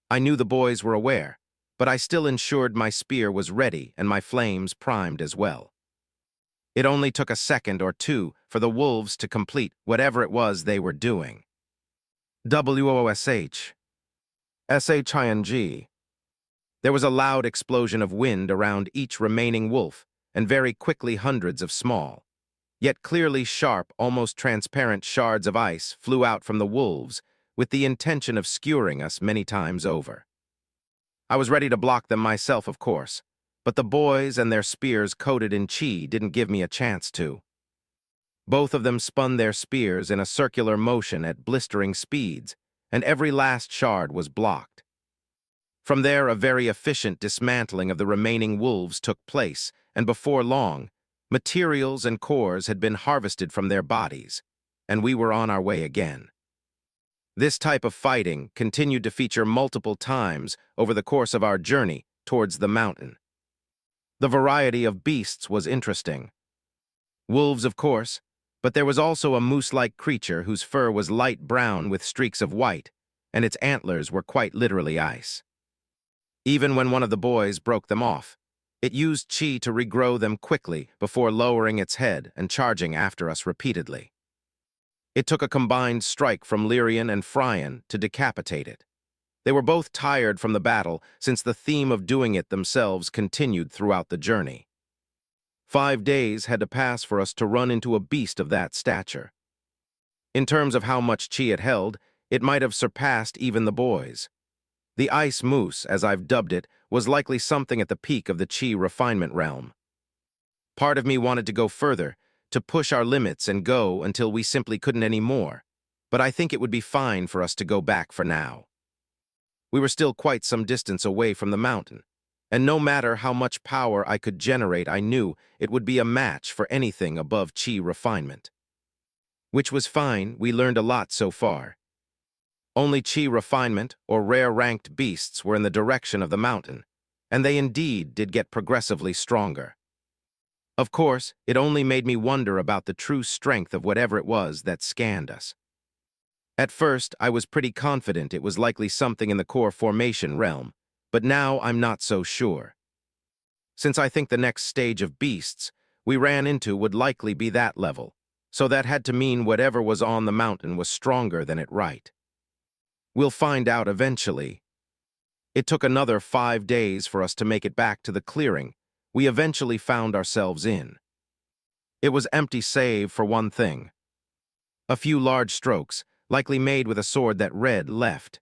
S1: I knew the boys were aware, but I still ensured my spear was ready and my flames primed as well. It only took a second or two for the wolves to complete whatever it was they were doing. WOSH. SHING. There was a loud explosion of wind around each remaining wolf, and very quickly hundreds of small, yet clearly sharp, almost transparent shards of ice flew out from the wolves with the intention of skewering us many times over. I was ready to block them myself, of course, but the boys and their spears coated in chi didn't give me a chance to. Both of them spun their spears in a circular motion at blistering speeds, and every last shard was blocked. From there, a very efficient dismantling of the remaining wolves took place, and before long, materials and cores had been harvested from their bodies, and we were on our way again. This type of fighting continued to feature multiple times over the course of our journey towards the mountain. The variety of beasts was interesting. Wolves, of course, but there was also a moose-like creature whose fur was light brown with streaks of white, and its antlers were quite literally ice. Even when one of the boys broke them off, it used chi to regrow them quickly before lowering its head and charging after us repeatedly. It took a combined strike from Lyrian and Phrian to decapitate it. They were both tired from the battle, since the theme of doing it themselves continued throughout the journey. 5 days had to pass for us to run into a beast of that stature. In terms of how much chi it held, it might have surpassed even the boys. The ice moose, as I've dubbed it, was likely something at the peak of the chi refinement realm. Part of me wanted to go further, to push our limits and go until we simply couldn't anymore, but I think it would be fine for us to go back for now. We were still quite some distance away from the mountain, and no matter how much power I could generate, I knew it would be a match for anything above chi refinement. Which was fine, we learned a lot so far. Only chi refinement or rare-ranked beasts were in the direction of the mountain, and they indeed did get progressively stronger. Of course, it only made me wonder about the true strength of whatever it was that scanned us. At first, I was pretty confident it was likely something in the core formation realm, but now I'm not so sure. Since I think the next stage of beasts we ran into would likely be that level, so that had to mean whatever was on the mountain was stronger than it right. We'll find out eventually. It took another 5 days for us to make it back to the clearing we eventually found ourselves in. It was empty save for one thing. A few large strokes, likely made with a sword that read left.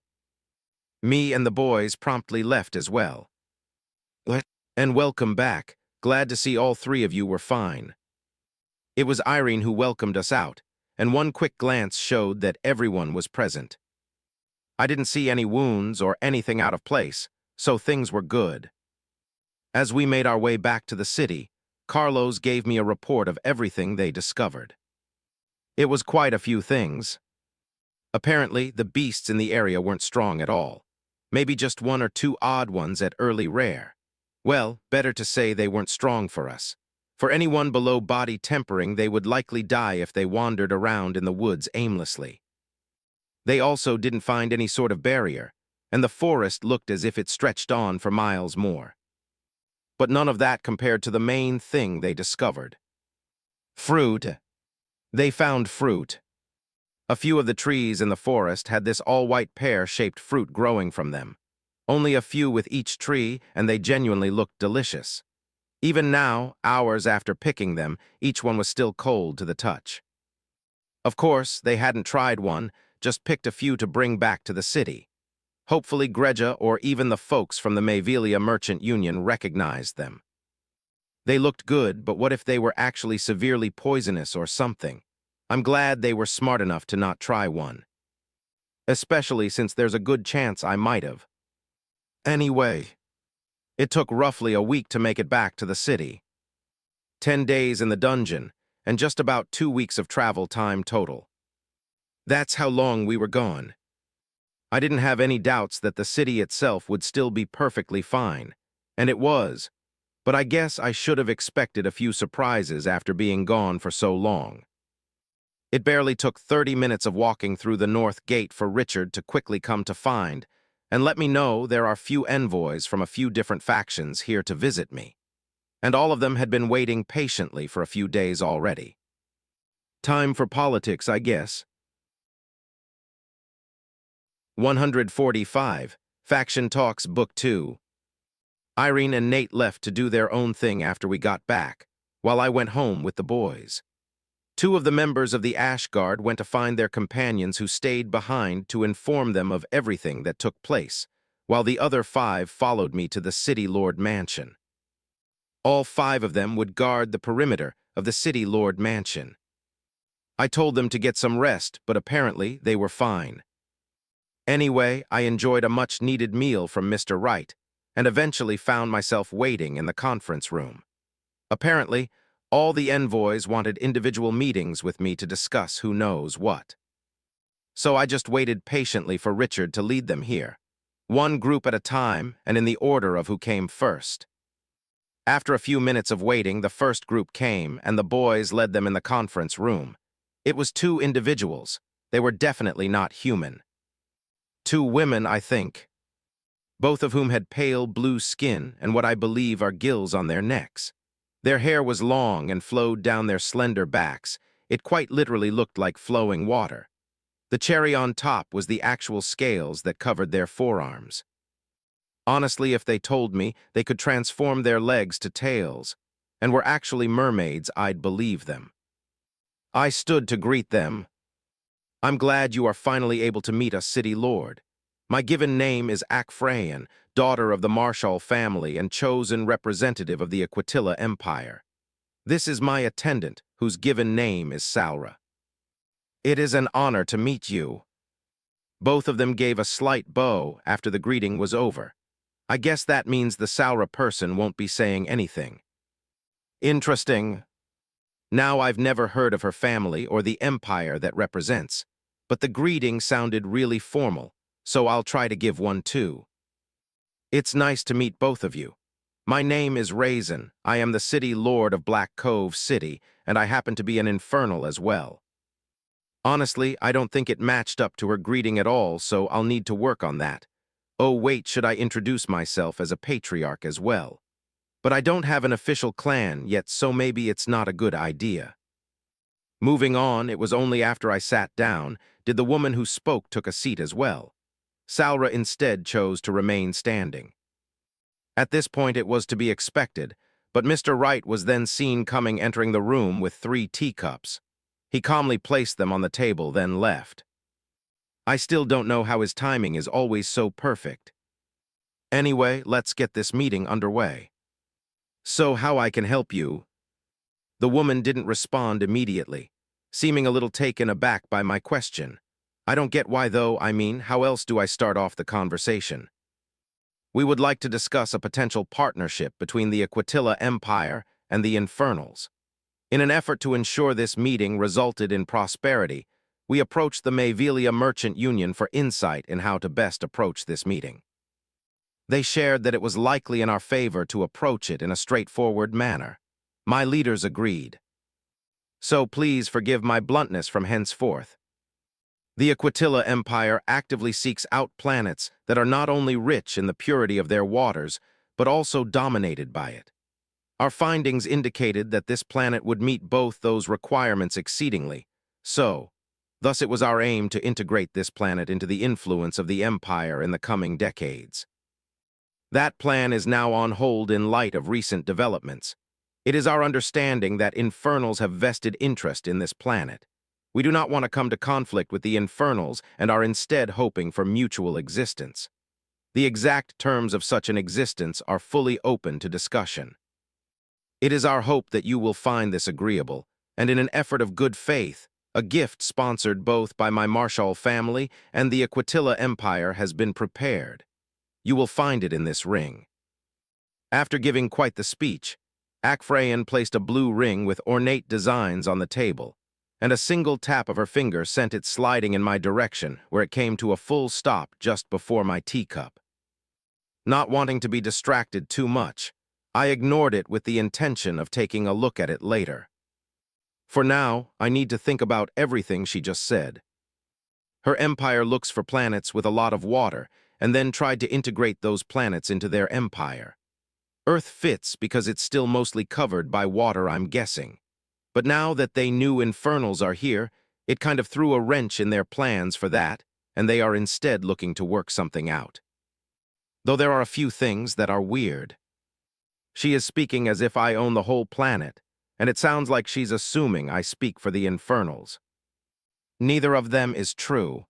S1: Me and the boys promptly left as well. And welcome back. Glad to see all 3 of you were fine. It was Irene who welcomed us out, and one quick glance showed that everyone was present. I didn't see any wounds or anything out of place, so things were good. As we made our way back to the city, Carlos gave me a report of everything they discovered. It was quite a few things. Apparently, the beasts in the area weren't strong at all. Maybe just 1 or 2 odd ones at early rare. Well, better to say they weren't strong for us. For anyone below body tempering, they would likely die if they wandered around in the woods aimlessly. They also didn't find any sort of barrier, and the forest looked as if it stretched on for miles more. But none of that compared to the main thing they discovered. Fruit. They found fruit. A few of the trees in the forest had this all-white pear-shaped fruit growing from them. Only a few with each tree, and they genuinely looked delicious. Even now, hours after picking them, each one was still cold to the touch. Of course, they hadn't tried one, just picked a few to bring back to the city. Hopefully Greja or even the folks from the Mayvelia Merchant Union recognized them. They looked good, but what if they were actually severely poisonous or something? I'm glad they were smart enough to not try one. Especially since there's a good chance I might have. Anyway, it took roughly a week to make it back to the city. 10 days in the dungeon, and just about 2 weeks of travel time total. That's how long we were gone. I didn't have any doubts that the city itself would still be perfectly fine, and it was, but I guess I should have expected a few surprises after being gone for so long. It barely took 30 minutes of walking through the north gate for Richard to quickly come to find, and let me know there are few envoys from a few different factions here to visit me, and all of them had been waiting patiently for a few days already. Time for politics, I guess. 145, Faction Talks Book 2. Irene and Nate left to do their own thing after we got back, while I went home with the boys. 2 of the members of the Ash Guard went to find their companions who stayed behind to inform them of everything that took place, while the other 5 followed me to the City Lord Mansion. All 5 of them would guard the perimeter of the City Lord Mansion. I told them to get some rest, but apparently they were fine. Anyway, I enjoyed a much-needed meal from Mr. Wright, and eventually found myself waiting in the conference room. Apparently, all the envoys wanted individual meetings with me to discuss who knows what. So I just waited patiently for Richard to lead them here, one group at a time and in the order of who came first. After a few minutes of waiting, the first group came, and the boys led them in the conference room. It was two individuals. They were definitely not human. Two women, I think, both of whom had pale blue skin and what I believe are gills on their necks. Their hair was long and flowed down their slender backs. It quite literally looked like flowing water. The cherry on top was the actual scales that covered their forearms. Honestly, if they told me they could transform their legs to tails and were actually mermaids, I'd believe them. I stood to greet them. I'm glad you are finally able to meet us, City Lord. My given name is Acfrayan, daughter of the Marshall family and chosen representative of the Aquitilla Empire. This is my attendant, whose given name is Salra. It is an honor to meet you. Both of them gave a slight bow after the greeting was over. I guess that means the Salra person won't be saying anything. Interesting. Now I've never heard of her family or the empire that represents, but the greeting sounded really formal, so I'll try to give one too. It's nice to meet both of you. My name is Raizen. I am the City Lord of Black Cove City, and I happen to be an Infernal as well. Honestly, I don't think it matched up to her greeting at all, so I'll need to work on that. Oh wait, should I introduce myself as a patriarch as well? But I don't have an official clan yet, so maybe it's not a good idea. Moving on, it was only after I sat down did the woman who spoke took a seat as well. Salra instead chose to remain standing. At this point it was to be expected, but Mr. Wright was then seen entering the room with 3 teacups. He calmly placed them on the table, then left. I still don't know how his timing is always so perfect. Anyway, let's get this meeting underway. So how I can help you? The woman didn't respond immediately, seeming a little taken aback by my question. I don't get why though. I mean, how else do I start off the conversation? We would like to discuss a potential partnership between the Aquitilla Empire and the Infernals. In an effort to ensure this meeting resulted in prosperity, we approached the Mayvelia Merchant Union for insight in how to best approach this meeting. They shared that it was likely in our favor to approach it in a straightforward manner. My leaders agreed. So please forgive my bluntness from henceforth. The Aquitilla Empire actively seeks out planets that are not only rich in the purity of their waters, but also dominated by it. Our findings indicated that this planet would meet both those requirements exceedingly. Thus it was our aim to integrate this planet into the influence of the Empire in the coming decades. That plan is now on hold in light of recent developments. It is our understanding that Infernals have vested interest in this planet. We do not want to come to conflict with the Infernals and are instead hoping for mutual existence. The exact terms of such an existence are fully open to discussion. It is our hope that you will find this agreeable, and in an effort of good faith, a gift sponsored both by my Marshall family and the Aquitilla Empire has been prepared. You will find it in this ring. After giving quite the speech, Acfrayan placed a blue ring with ornate designs on the table, and a single tap of her finger sent it sliding in my direction, where it came to a full stop just before my teacup. Not wanting to be distracted too much, I ignored it with the intention of taking a look at it later. For now, I need to think about everything she just said. Her empire looks for planets with a lot of water, and then tried to integrate those planets into their empire. Earth fits because it's still mostly covered by water, I'm guessing. But now that they knew Infernals are here, it kind of threw a wrench in their plans for that, and they are instead looking to work something out. Though there are a few things that are weird. She is speaking as if I own the whole planet, and it sounds like she's assuming I speak for the Infernals. Neither of them is true.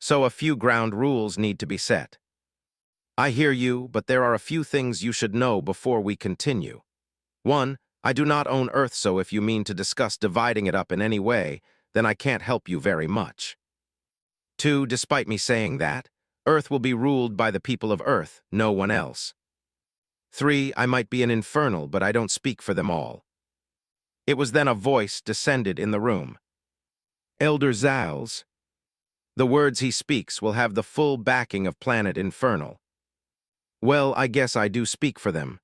S1: So a few ground rules need to be set. I hear you, but there are a few things you should know before we continue. 1. I do not own Earth, so if you mean to discuss dividing it up in any way, then I can't help you very much. 2, despite me saying that, Earth will be ruled by the people of Earth, no one else. 3, I might be an infernal, but I don't speak for them all. It was then a voice descended in the room. Elder Zal's. The words he speaks will have the full backing of Planet Infernal. Well, I guess I do speak for them.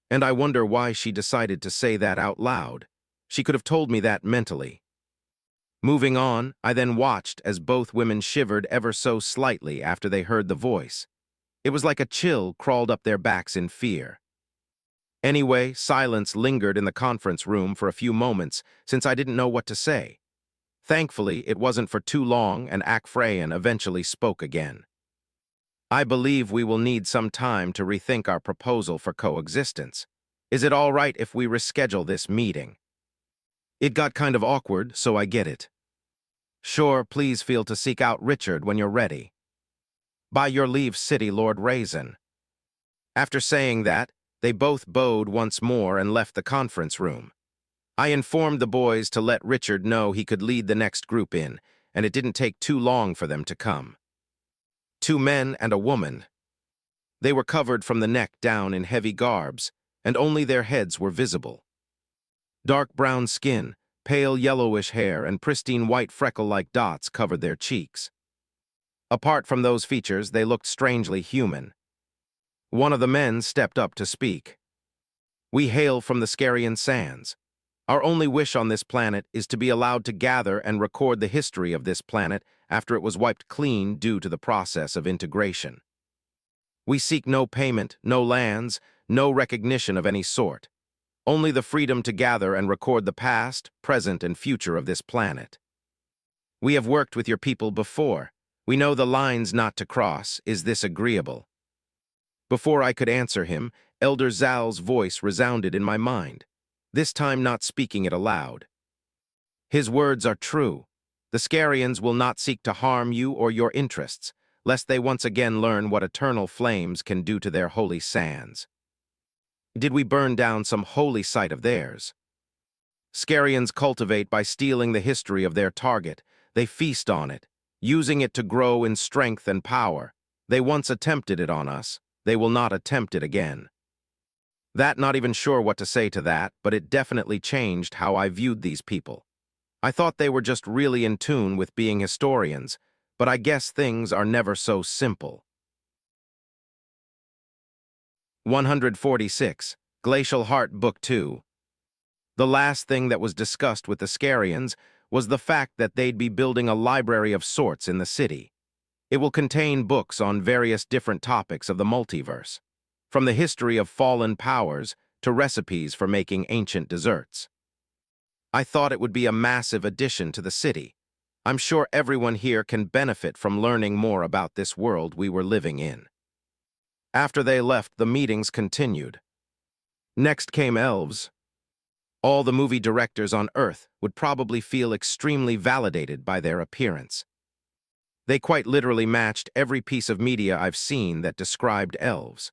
S1: And I wonder why she decided to say that out loud. She could have told me that mentally. Moving on, I then watched as both women shivered ever so slightly after they heard the voice. It was like a chill crawled up their backs in fear. Anyway, silence lingered in the conference room for a few moments since I didn't know what to say. Thankfully, it wasn't for too long and Akfrayan eventually spoke again. I believe we will need some time to rethink our proposal for coexistence. Is it all right if we reschedule this meeting? It got kind of awkward, so I get it. Sure, please feel to seek out Richard when you're ready. By your leave, City Lord Raizen. After saying that, they both bowed once more and left the conference room. I informed the boys to let Richard know he could lead the next group in, and it didn't take too long for them to come. 2 men and a woman. They were covered from the neck down in heavy garbs, and only their heads were visible. Dark brown skin, pale yellowish hair, and pristine white freckle-like dots covered their cheeks. Apart from those features, they looked strangely human. One of the men stepped up to speak. We hail from the Scarian Sands. Our only wish on this planet is to be allowed to gather and record the history of this planet after it was wiped clean due to the process of integration. We seek no payment, no lands, no recognition of any sort. Only the freedom to gather and record the past, present, and future of this planet. We have worked with your people before. We know the lines not to cross. Is this agreeable? Before I could answer him, Elder Zal's voice resounded in my mind, this time not speaking it aloud. His words are true. The Scarians will not seek to harm you or your interests, lest they once again learn what eternal flames can do to their holy sands. Did we burn down some holy site of theirs? Scarians cultivate by stealing the history of their target. They feast on it, using it to grow in strength and power. They once attempted it on us. They will not attempt it again. Not even sure what to say to that, but it definitely changed how I viewed these people. I thought they were just really in tune with being historians, but I guess things are never so simple. 146. Glacial Heart Book 2. The last thing that was discussed with the Scarians was the fact that they'd be building a library of sorts in the city. It will contain books on various different topics of the multiverse, from the history of fallen powers to recipes for making ancient desserts. I thought it would be a massive addition to the city. I'm sure everyone here can benefit from learning more about this world we were living in. After they left, the meetings continued. Next came elves. All the movie directors on Earth would probably feel extremely validated by their appearance. They quite literally matched every piece of media I've seen that described elves.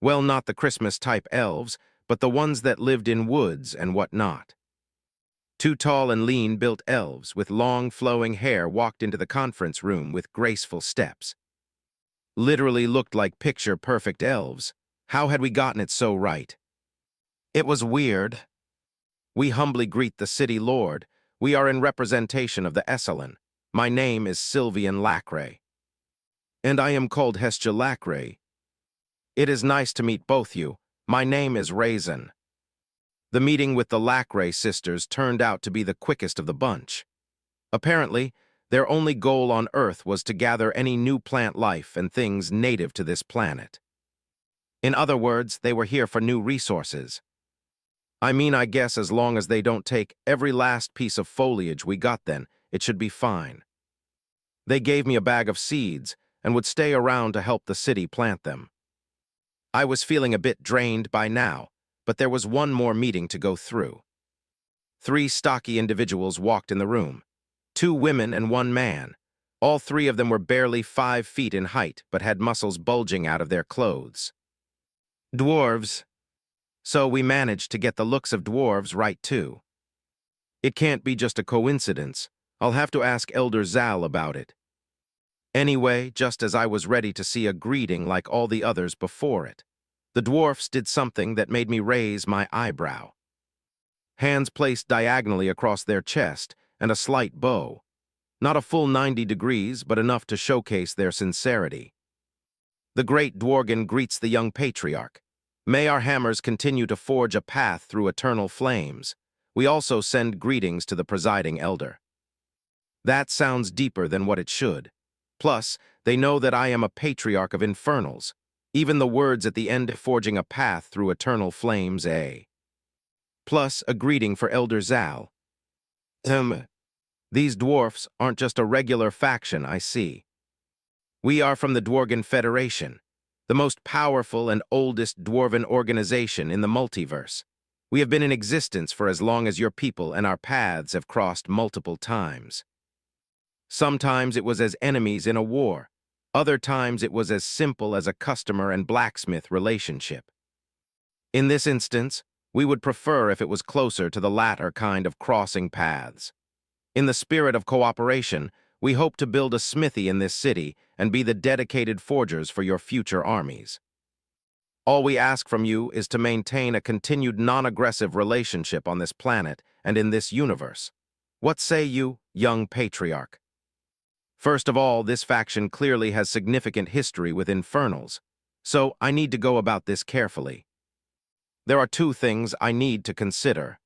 S1: Well, not the Christmas-type elves, but the ones that lived in woods and whatnot. 2 tall and lean-built elves with long, flowing hair walked into the conference room with graceful steps. Literally looked like picture-perfect elves. How had we gotten it so right? It was weird. We humbly greet the city lord. We are in representation of the Esalen. My name is Sylvian Lacray. And I am called Hestia Lacray. It is nice to meet both you. My name is Raizen. The meeting with the Lacray sisters turned out to be the quickest of the bunch. Apparently, their only goal on Earth was to gather any new plant life and things native to this planet. In other words, they were here for new resources. I mean, I guess as long as they don't take every last piece of foliage we got then, it should be fine. They gave me a bag of seeds and would stay around to help the city plant them. I was feeling a bit drained by now, but there was one more meeting to go through. 3 stocky individuals walked in the room. 2 women and 1 man. All 3 of them were barely 5 feet in height, but had muscles bulging out of their clothes. Dwarves. So we managed to get the looks of dwarves right too. It can't be just a coincidence. I'll have to ask Elder Zal about it. Anyway, just as I was ready to see a greeting like all the others before it, the dwarfs did something that made me raise my eyebrow. Hands placed diagonally across their chest and a slight bow. Not a full 90 degrees, but enough to showcase their sincerity. The great Dworgen greets the young patriarch. May our hammers continue to forge a path through eternal flames. We also send greetings to the presiding elder. That sounds deeper than what it should. Plus, they know that I am a patriarch of Infernals. Even the words at the end forging a path through eternal flames, eh? Plus, a greeting for Elder Zal. These dwarfs aren't just a regular faction, I see. We are from the Dworgen Federation, the most powerful and oldest dwarven organization in the multiverse. We have been in existence for as long as your people, and our paths have crossed multiple times. Sometimes it was as enemies in a war. Other times it was as simple as a customer and blacksmith relationship. In this instance, we would prefer if it was closer to the latter kind of crossing paths. In the spirit of cooperation, we hope to build a smithy in this city and be the dedicated forgers for your future armies. All we ask from you is to maintain a continued non-aggressive relationship on this planet and in this universe. What say you, young patriarch? First of all, this faction clearly has significant history with Infernals, so I need to go about this carefully. There are two things I need to consider.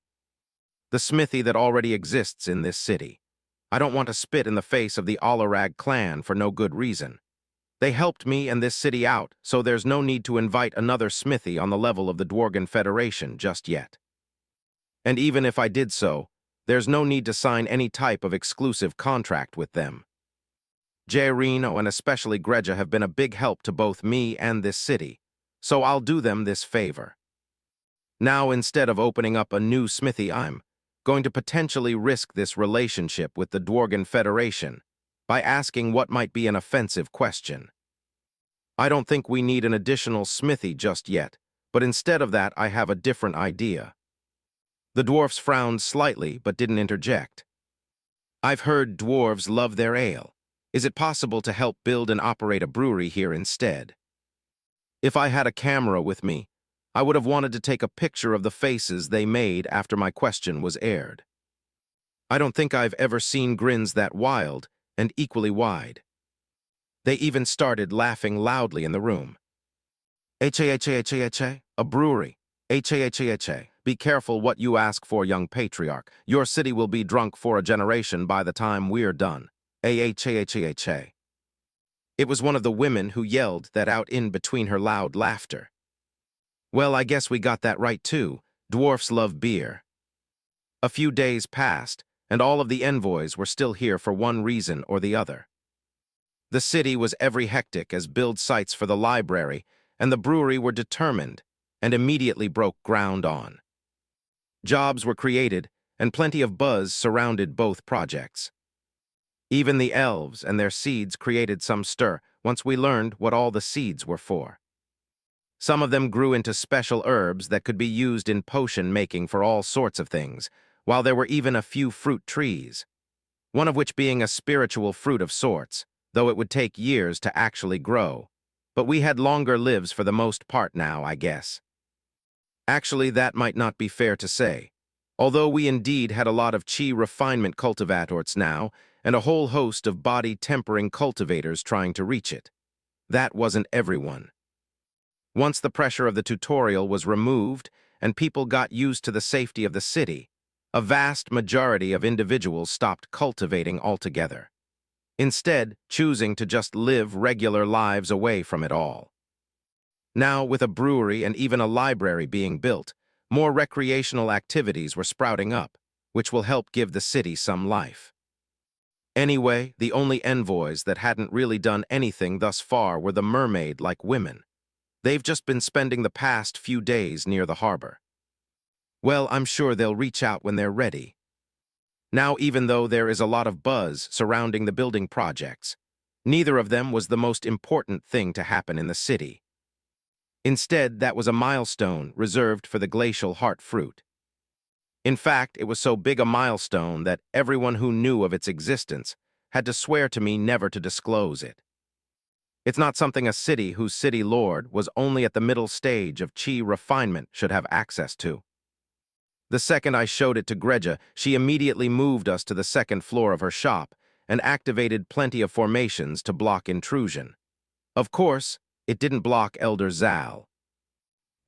S1: The smithy that already exists in this city. I don't want to spit in the face of the Alarag clan for no good reason. They helped me and this city out, so there's no need to invite another smithy on the level of the Dworgen Federation just yet. And even if I did so, there's no need to sign any type of exclusive contract with them. Jairino and especially Greja have been a big help to both me and this city, so I'll do them this favor. Now, instead of opening up a new smithy, I'm going to potentially risk this relationship with the Dworgen Federation by asking what might be an offensive question. I don't think we need an additional smithy just yet, but instead of that I have a different idea. The dwarfs frowned slightly but didn't interject. I've heard dwarves love their ale. Is it possible to help build and operate a brewery here instead? If I had a camera with me, I would have wanted to take a picture of the faces they made after my question was aired. I don't think I've ever seen grins that wild and equally wide. They even started laughing loudly in the room. H-A-H-A-H-A-H-A, a brewery. H-A-H-A-H-A. Be careful what you ask for, young patriarch. Your city will be drunk for a generation by the time we're done. A-H-A-H-A-H-A. It was one of the women who yelled that out in between her loud laughter. Well, I guess we got that right too. Dwarfs love beer. A few days passed, and all of the envoys were still here for one reason or the other. The city was every hectic as build sites for the library, and the brewery were determined, and immediately broke ground on. Jobs were created, and plenty of buzz surrounded both projects. Even the elves and their seeds created some stir once we learned what all the seeds were for. Some of them grew into special herbs that could be used in potion making for all sorts of things, while there were even a few fruit trees, one of which being a spiritual fruit of sorts, though it would take years to actually grow. But we had longer lives for the most part now, I guess. Actually, that might not be fair to say. Although we indeed had a lot of chi refinement cultivators now, and a whole host of body-tempering cultivators trying to reach it. That wasn't everyone. Once the pressure of the tutorial was removed and people got used to the safety of the city, a vast majority of individuals stopped cultivating altogether, instead choosing to just live regular lives away from it all. Now, with a brewery and even a library being built, more recreational activities were sprouting up, which will help give the city some life. Anyway, the only envoys that hadn't really done anything thus far were the mermaid-like women. They've just been spending the past few days near the harbor. Well, I'm sure they'll reach out when they're ready. Now, even though there is a lot of buzz surrounding the building projects, neither of them was the most important thing to happen in the city. Instead, that was a milestone reserved for the glacial heart fruit. In fact, it was so big a milestone that everyone who knew of its existence had to swear to me never to disclose it. It's not something a city whose city lord was only at the middle stage of chi refinement should have access to. The second I showed it to Greja, she immediately moved us to the second floor of her shop and activated plenty of formations to block intrusion. Of course, it didn't block Elder Zal.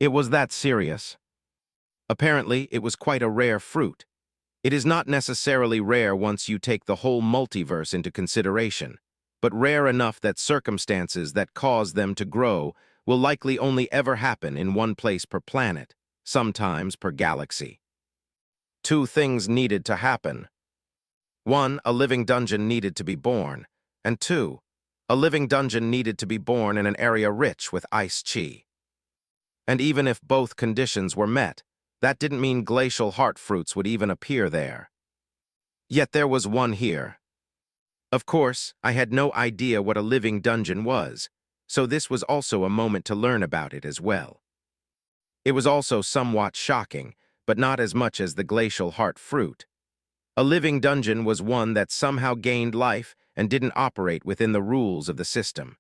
S1: It was that serious. Apparently, it was quite a rare fruit. It is not necessarily rare once you take the whole multiverse into consideration, but rare enough that circumstances that cause them to grow will likely only ever happen in one place per planet, sometimes per galaxy. Two things needed to happen. One, a living dungeon needed to be born, and two, a living dungeon needed to be born in an area rich with ice chi. And even if both conditions were met, that didn't mean glacial heart fruits would even appear there. Yet there was one here. Of course, I had no idea what a living dungeon was, so this was also a moment to learn about it as well. It was also somewhat shocking, but not as much as the glacial heart fruit. A living dungeon was one that somehow gained life and didn't operate within the rules of the system.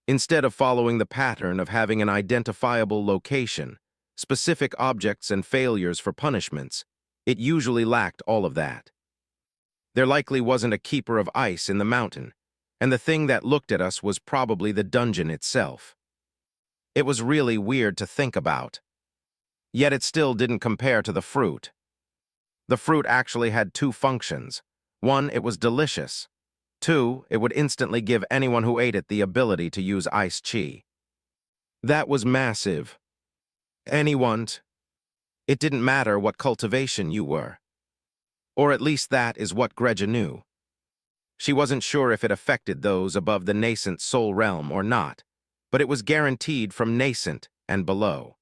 S1: Instead of following the pattern of having an identifiable location, specific objects and failures for punishments, it usually lacked all of that. There likely wasn't a keeper of ice in the mountain, and the thing that looked at us was probably the dungeon itself. It was really weird to think about. Yet it still didn't compare to the fruit. The fruit actually had two functions. One, it was delicious. Two, it would instantly give anyone who ate it the ability to use ice chi. That was massive. Anyone. It didn't matter what cultivation you were. Or at least that is what Greja knew. She wasn't sure if it affected those above the nascent soul realm or not, but it was guaranteed from nascent and below.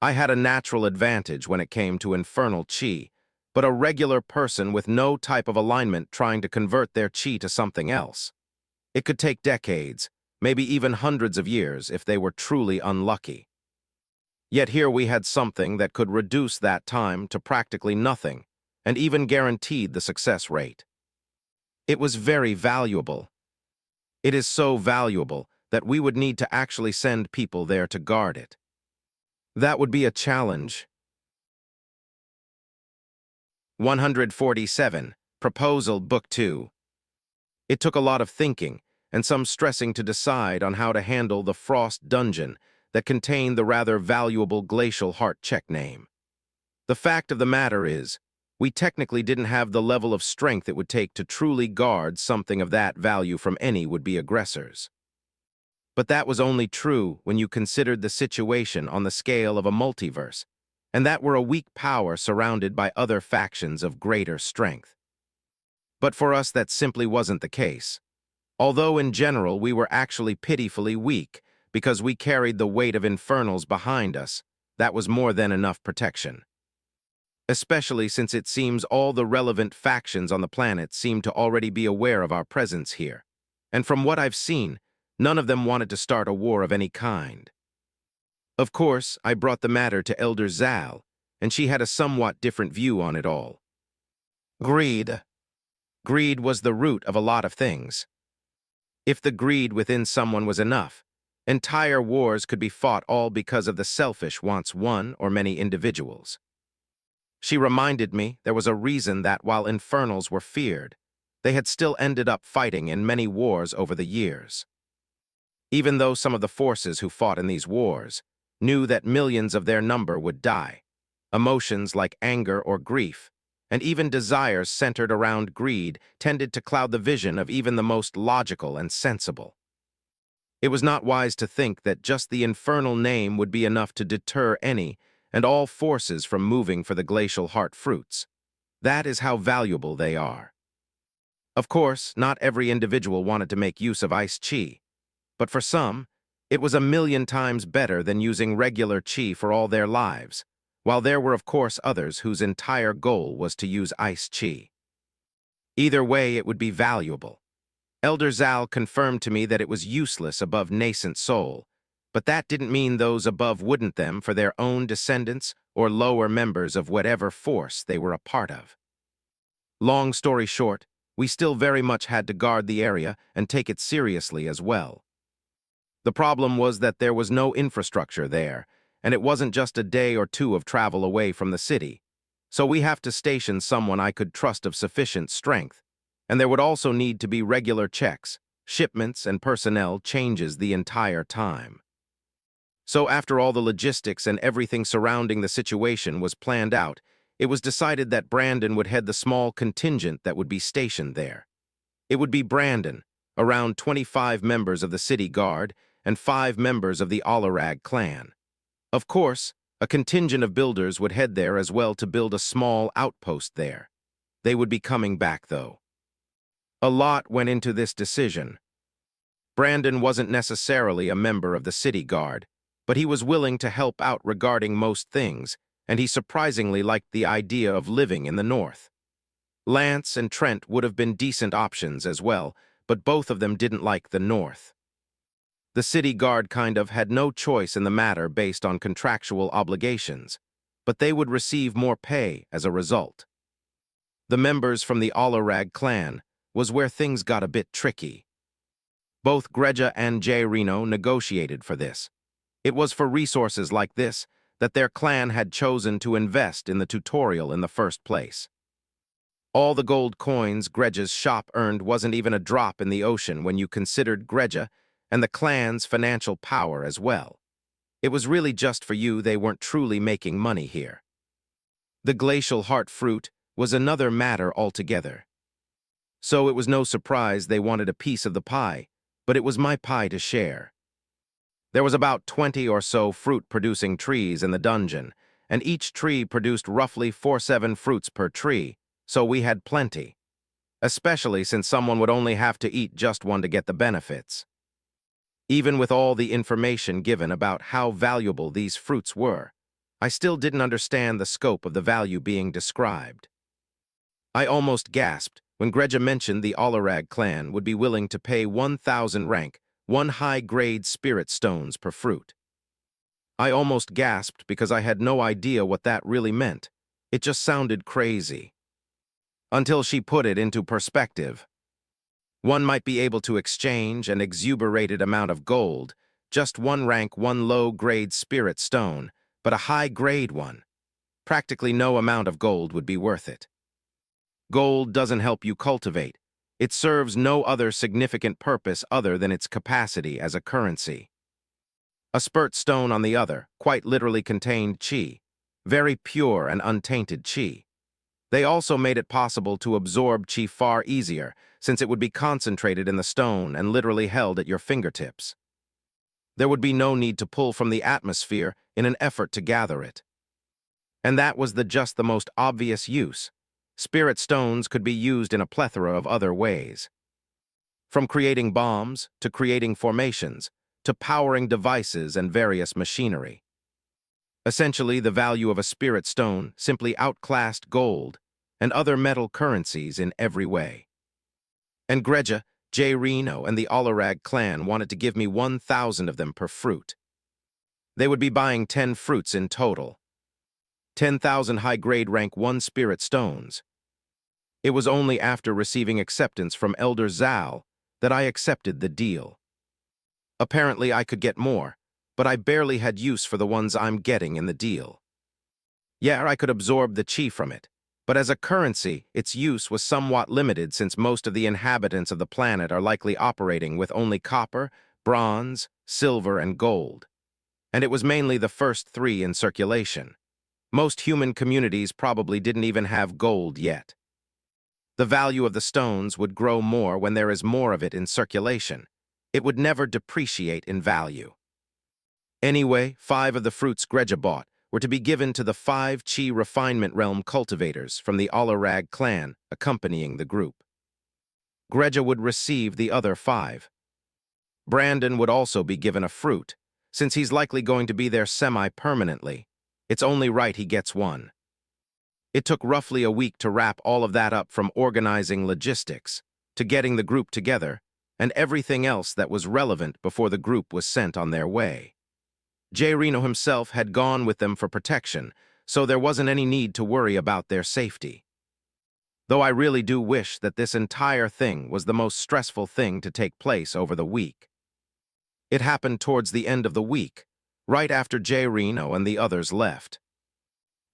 S1: I had a natural advantage when it came to infernal chi, but a regular person with no type of alignment trying to convert their chi to something else. It could take decades, maybe even hundreds of years if they were truly unlucky. Yet here we had something that could reduce that time to practically nothing, and even guaranteed the success rate. It was very valuable. It is so valuable that we would need to actually send people there to guard it. That would be a challenge. 147. Proposal Book 2. It took a lot of thinking and some stressing to decide on how to handle the Frost Dungeon that contained the rather valuable Glacial Heart check name. The fact of the matter is, we technically didn't have the level of strength it would take to truly guard something of that value from any would-be aggressors. But that was only true when you considered the situation on the scale of a multiverse, and that we're a weak power surrounded by other factions of greater strength. But for us that simply wasn't the case. Although in general we were actually pitifully weak because we carried the weight of infernals behind us, that was more than enough protection. Especially since it seems all the relevant factions on the planet seem to already be aware of our presence here. And from what I've seen, none of them wanted to start a war of any kind. Of course, I brought the matter to Elder Zal, and she had a somewhat different view on it all. Greed. Greed was the root of a lot of things. If the greed within someone was enough, entire wars could be fought all because of the selfish wants one or many individuals. She reminded me there was a reason that while infernals were feared, they had still ended up fighting in many wars over the years. Even though some of the forces who fought in these wars knew that millions of their number would die, emotions like anger or grief, and even desires centered around greed tended to cloud the vision of even the most logical and sensible. It was not wise to think that just the infernal name would be enough to deter any and all forces from moving for the glacial heart fruits. That is how valuable they are. Of course, not every individual wanted to make use of ice chi, but for some, it was 1,000,000 times better than using regular chi for all their lives, while there were of course others whose entire goal was to use ice chi. Either way, it would be valuable. Elder Zal confirmed to me that it was useless above nascent soul, but that didn't mean those above wouldn't them for their own descendants or lower members of whatever force they were a part of. Long story short, we still very much had to guard the area and take it seriously as well. The problem was that there was no infrastructure there, and it wasn't just a day or two of travel away from the city. So we have to station someone I could trust of sufficient strength, and there would also need to be regular checks, shipments, and personnel changes the entire time. So after all the logistics and everything surrounding the situation was planned out, it was decided that Brandon would head the small contingent that would be stationed there. It would be Brandon, around 25 members of the city guard, and 5 members of the Alarag clan. Of course, a contingent of builders would head there as well to build a small outpost there. They would be coming back, though. A lot went into this decision. Brandon wasn't necessarily a member of the city guard, but he was willing to help out regarding most things, and he surprisingly liked the idea of living in the north. Lance and Trent would have been decent options as well, but both of them didn't like the north. The city guard kind of had no choice in the matter based on contractual obligations, but they would receive more pay as a result. The members from the Alarag clan was where things got a bit tricky. Both Greja and J. Reno negotiated for this. It was for resources like this that their clan had chosen to invest in the tutorial in the first place. All the gold coins Greja's shop earned wasn't even a drop in the ocean when you considered Greja and the clan's financial power as well. It was really just for you they weren't truly making money here. The glacial heart fruit was another matter altogether. So it was no surprise they wanted a piece of the pie, but it was my pie to share. There was about 20 or so fruit-producing trees in the dungeon, and each tree produced roughly 4-7 fruits per tree, so we had plenty, especially since someone would only have to eat just one to get the benefits. Even with all the information given about how valuable these fruits were, I still didn't understand the scope of the value being described. I almost gasped when Greja mentioned the Alarag clan would be willing to pay 1,000 rank, 1 high-grade spirit stones per fruit. I almost gasped because I had no idea what that really meant. It just sounded crazy. Until she put it into perspective. One might be able to exchange an exuberated amount of gold, just 1 rank, 1 low-grade spirit stone, but a high-grade one. Practically no amount of gold would be worth it. Gold doesn't help you cultivate. It serves no other significant purpose other than its capacity as a currency. A spirit stone, on the other, quite literally contained chi, very pure and untainted chi. They also made it possible to absorb chi far easier, since it would be concentrated in the stone and literally held at your fingertips. There would be no need to pull from the atmosphere in an effort to gather it. And that was just the most obvious use. Spirit stones could be used in a plethora of other ways. From creating bombs, to creating formations, to powering devices and various machinery. Essentially, the value of a spirit stone simply outclassed gold and other metal currencies in every way. And Greja, J. Reno, and the Alarag clan wanted to give me 1,000 of them per fruit. They would be buying 10 fruits in total. 10,000 high-grade rank 1 spirit stones. It was only after receiving acceptance from Elder Zal that I accepted the deal. Apparently I could get more, but I barely had use for the ones I'm getting in the deal. Yeah, I could absorb the chi from it, but as a currency, its use was somewhat limited since most of the inhabitants of the planet are likely operating with only copper, bronze, silver, and gold. And it was mainly the first 3 in circulation. Most human communities probably didn't even have gold yet. The value of the stones would grow more when there is more of it in circulation. It would never depreciate in value. Anyway, 5 of the fruits Greja bought were to be given to the 5 chi refinement realm cultivators from the Alarag clan accompanying the group. Greja would receive the other 5. Brandon would also be given a fruit, since he's likely going to be there semi-permanently. It's only right he gets one. It took roughly a week to wrap all of that up, from organizing logistics, to getting the group together, and everything else that was relevant before the group was sent on their way. J. Reno himself had gone with them for protection, so there wasn't any need to worry about their safety. Though I really do wish that this entire thing was the most stressful thing to take place over the week. It happened towards the end of the week, right after J. Reno and the others left.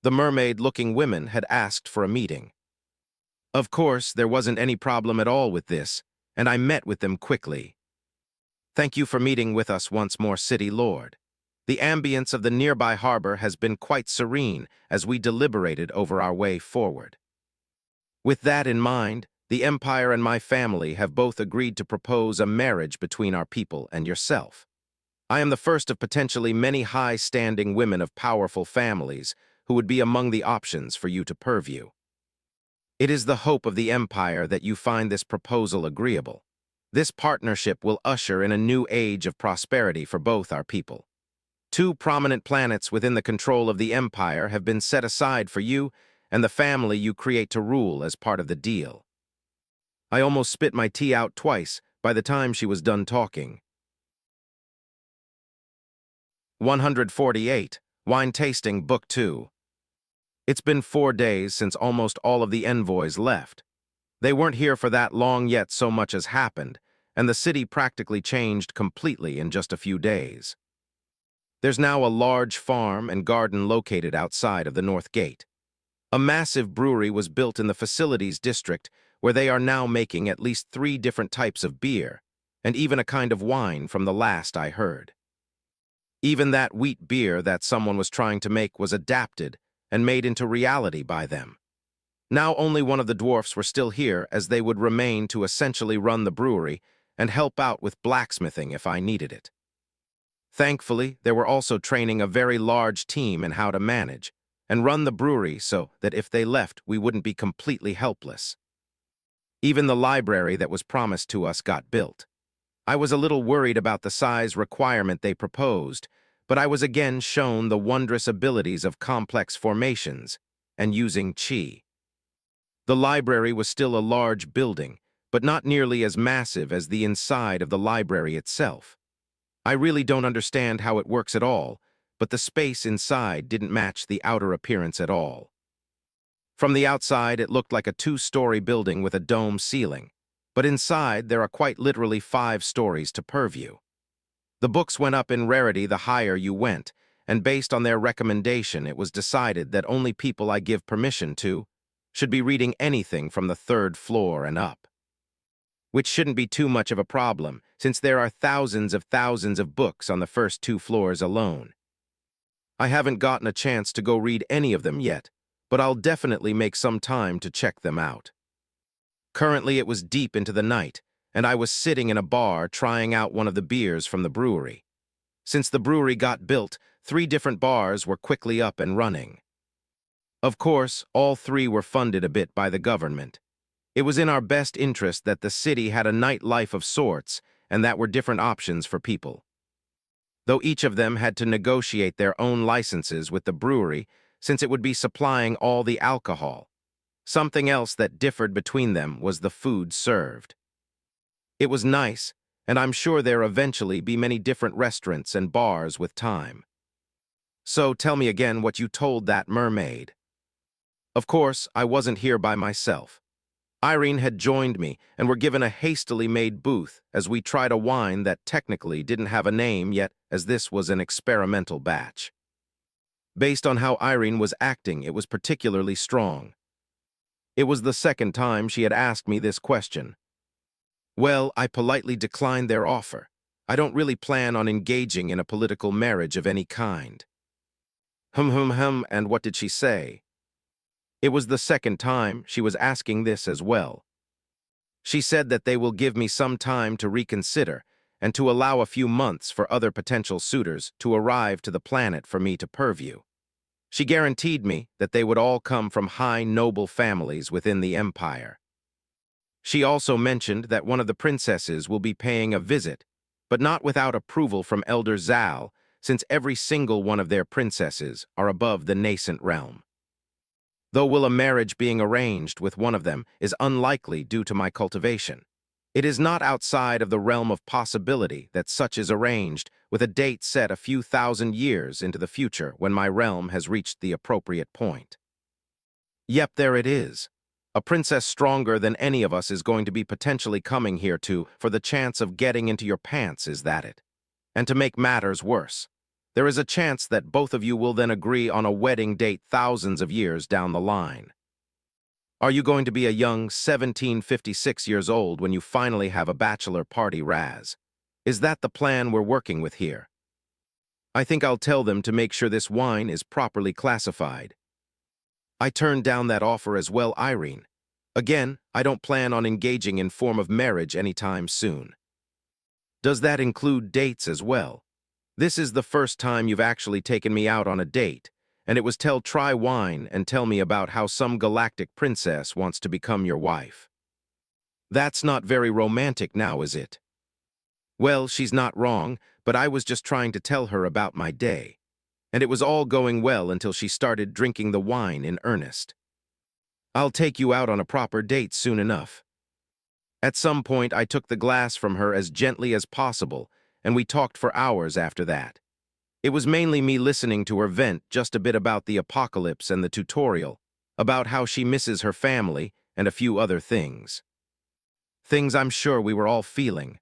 S1: The mermaid-looking women had asked for a meeting. Of course, there wasn't any problem at all with this, and I met with them quickly. Thank you for meeting with us once more, City Lord. The ambience of the nearby harbor has been quite serene as we deliberated over our way forward. With that in mind, the Empire and my family have both agreed to propose a marriage between our people and yourself. I am the first of potentially many high-standing women of powerful families who would be among the options for you to purview. It is the hope of the Empire that you find this proposal agreeable. This partnership will usher in a new age of prosperity for both our people. 2 prominent planets within the control of the Empire have been set aside for you and the family you create to rule as part of the deal. I almost spit my tea out twice by the time she was done talking. 148. Wine Tasting Book 2. It's been 4 days since almost all of the envoys left. They weren't here for that long yet so much has happened, and the city practically changed completely in just a few days. There's now a large farm and garden located outside of the North Gate. A massive brewery was built in the facilities district where they are now making at least 3 different types of beer, and even a kind of wine from the last I heard. Even that wheat beer that someone was trying to make was adapted and made into reality by them. Now only one of the dwarfs were still here, as they would remain to essentially run the brewery and help out with blacksmithing if I needed it. Thankfully, they were also training a very large team in how to manage and run the brewery so that if they left, we wouldn't be completely helpless. Even the library that was promised to us got built. I was a little worried about the size requirement they proposed, but I was again shown the wondrous abilities of complex formations and using chi. The library was still a large building, but not nearly as massive as the inside of the library itself. I really don't understand how it works at all, but the space inside didn't match the outer appearance at all. From the outside, it looked like a 2-story building with a dome ceiling, but inside there are quite literally 5 stories to purview. The books went up in rarity the higher you went, and based on their recommendation, it was decided that only people I give permission to should be reading anything from the 3rd floor and up. Which shouldn't be too much of a problem, since there are thousands of books on the first 2 floors alone. I haven't gotten a chance to go read any of them yet, but I'll definitely make some time to check them out. Currently it was deep into the night, and I was sitting in a bar trying out one of the beers from the brewery. Since the brewery got built, 3 different bars were quickly up and running. Of course, all 3 were funded a bit by the government. It was in our best interest that the city had a nightlife of sorts, and that were different options for people. Though each of them had to negotiate their own licenses with the brewery, since it would be supplying all the alcohol. Something else that differed between them was the food served. It was nice, and I'm sure there'll eventually be many different restaurants and bars with time. So tell me again what you told that mermaid. Of course, I wasn't here by myself. Irene had joined me and were given a hastily made booth as we tried a wine that technically didn't have a name yet, as this was an experimental batch. Based on how Irene was acting, it was particularly strong. It was the 2nd time she had asked me this question. Well, I politely declined their offer. I don't really plan on engaging in a political marriage of any kind. And what did she say? It was the 2nd time she was asking this as well. She said that they will give me some time to reconsider and to allow a few months for other potential suitors to arrive to the planet for me to purview. She guaranteed me that they would all come from high noble families within the Empire. She also mentioned that one of the princesses will be paying a visit, but not without approval from Elder Zal, since every single one of their princesses are above the nascent realm. Though will a marriage being arranged with one of them is unlikely due to my cultivation. It is not outside of the realm of possibility that such is arranged, with a date set a few thousand years into the future when my realm has reached the appropriate point. Yep, there it is. A princess stronger than any of us is going to be potentially coming here for the chance of getting into your pants, is that it? And to make matters worse, there is a chance that both of you will then agree on a wedding date thousands of years down the line. Are you going to be a young 1756 years old when you finally have a bachelor party, Raz? Is that the plan we're working with here? I think I'll tell them to make sure this wine is properly classified. I turned down that offer as well, Irene. Again, I don't plan on engaging in form of marriage anytime soon. Does that include dates as well? This is the first time you've actually taken me out on a date, and it was try wine and tell me about how some galactic princess wants to become your wife. That's not very romantic now, is it? Well, she's not wrong, but I was just trying to tell her about my day. And it was all going well until she started drinking the wine in earnest. I'll take you out on a proper date soon enough. At some point, I took the glass from her as gently as possible, and we talked for hours after that. It was mainly me listening to her vent just a bit about the apocalypse and the tutorial, about how she misses her family, and a few other things. Things I'm sure we were all feeling.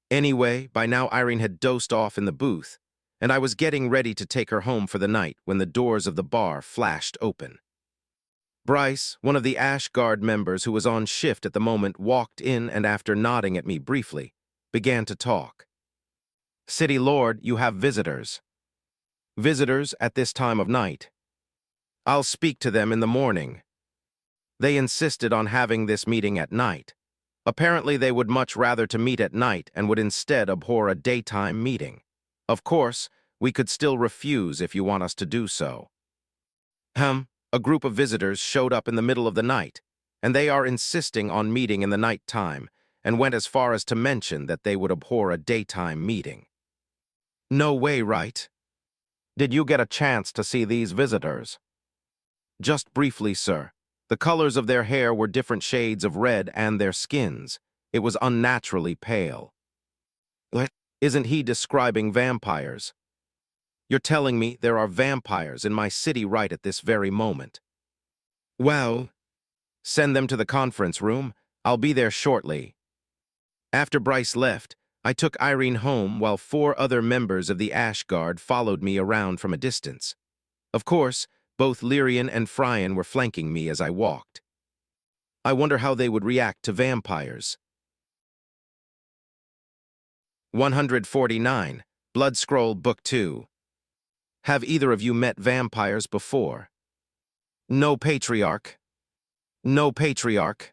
S1: Anyway, by now Irene had dozed off in the booth, and I was getting ready to take her home for the night when the doors of the bar flashed open. Bryce, one of the Ash Guard members who was on shift at the moment, walked in and after nodding at me briefly, began to talk. "City Lord, you have visitors." "Visitors at this time of night?" "I'll speak to them in the morning." They insisted on having this meeting at night. Apparently they would much rather to meet at night and would instead abhor a daytime meeting. Of course, we could still refuse if you want us to do so. A group of visitors showed up in the middle of the night, and they are insisting on meeting in the night time, and went as far as to mention that they would abhor a daytime meeting. No way, right? Did you get a chance to see these visitors? Just briefly, sir. The colors of their hair were different shades of red and their skins. It was unnaturally pale. Isn't he describing vampires? You're telling me there are vampires in my city right at this very moment. Well, send them to the conference room. I'll be there shortly. After Bryce left, I took Irene home while 4 other members of the Ash Guard followed me around from a distance. Of course, both Lyrian and Fryan were flanking me as I walked. I wonder how they would react to vampires. 149, Blood Scroll Book 2. Have either of you met vampires before? No, Patriarch. No, Patriarch.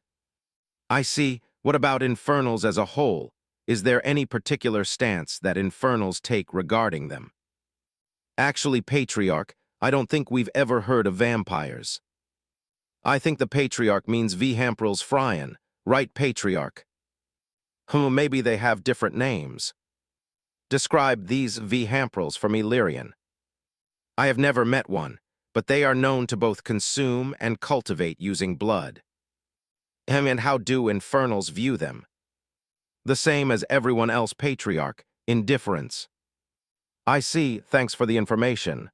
S1: I see. What about Infernals as a whole? Is there any particular stance that Infernals take regarding them? Actually, Patriarch, I don't think we've ever heard of vampires. I think the Patriarch means Vhamprils Fryan, right, Patriarch? Maybe they have different names. Describe these Vhamprils for me, Lyrian. I have never met one, but they are known to both consume and cultivate using blood. And how do Infernals view them? The same as everyone else, Patriarch, indifference. I see, thanks for the information.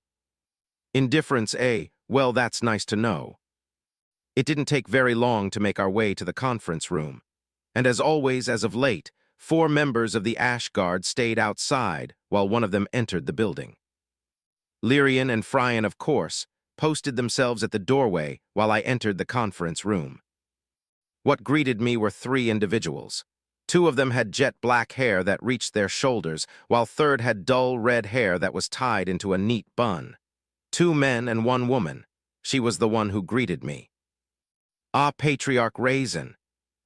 S1: Indifference, eh? Well, that's nice to know. It didn't take very long to make our way to the conference room, and as always as of late, 4 members of the Ash Guard stayed outside while one of them entered the building. Lyrian and Fryan, of course, posted themselves at the doorway while I entered the conference room. What greeted me were 3 individuals. 2 of them had jet black hair that reached their shoulders, while third had dull red hair that was tied into a neat bun. 2 men and 1 woman. She was the one who greeted me. Ah, Patriarch Raizen,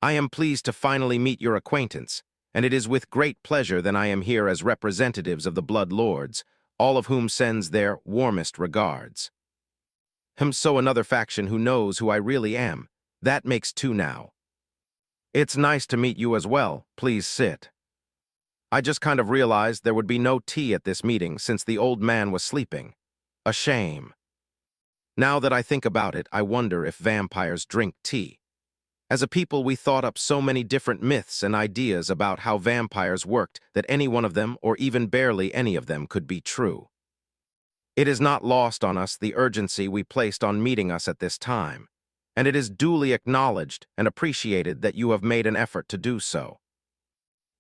S1: I am pleased to finally meet your acquaintance, and it is with great pleasure that I am here as representatives of the Blood Lords, all of whom sends their warmest regards. So another faction who knows who I really am. That makes 2 now. It's nice to meet you as well. Please sit. I just kind of realized there would be no tea at this meeting since the old man was sleeping. A shame. Now that I think about it, I wonder if vampires drink tea. As a people, we thought up so many different myths and ideas about how vampires worked that any one of them, or even barely any of them, could be true. It is not lost on us the urgency we placed on meeting us at this time. and it is duly acknowledged and appreciated that you have made an effort to do so.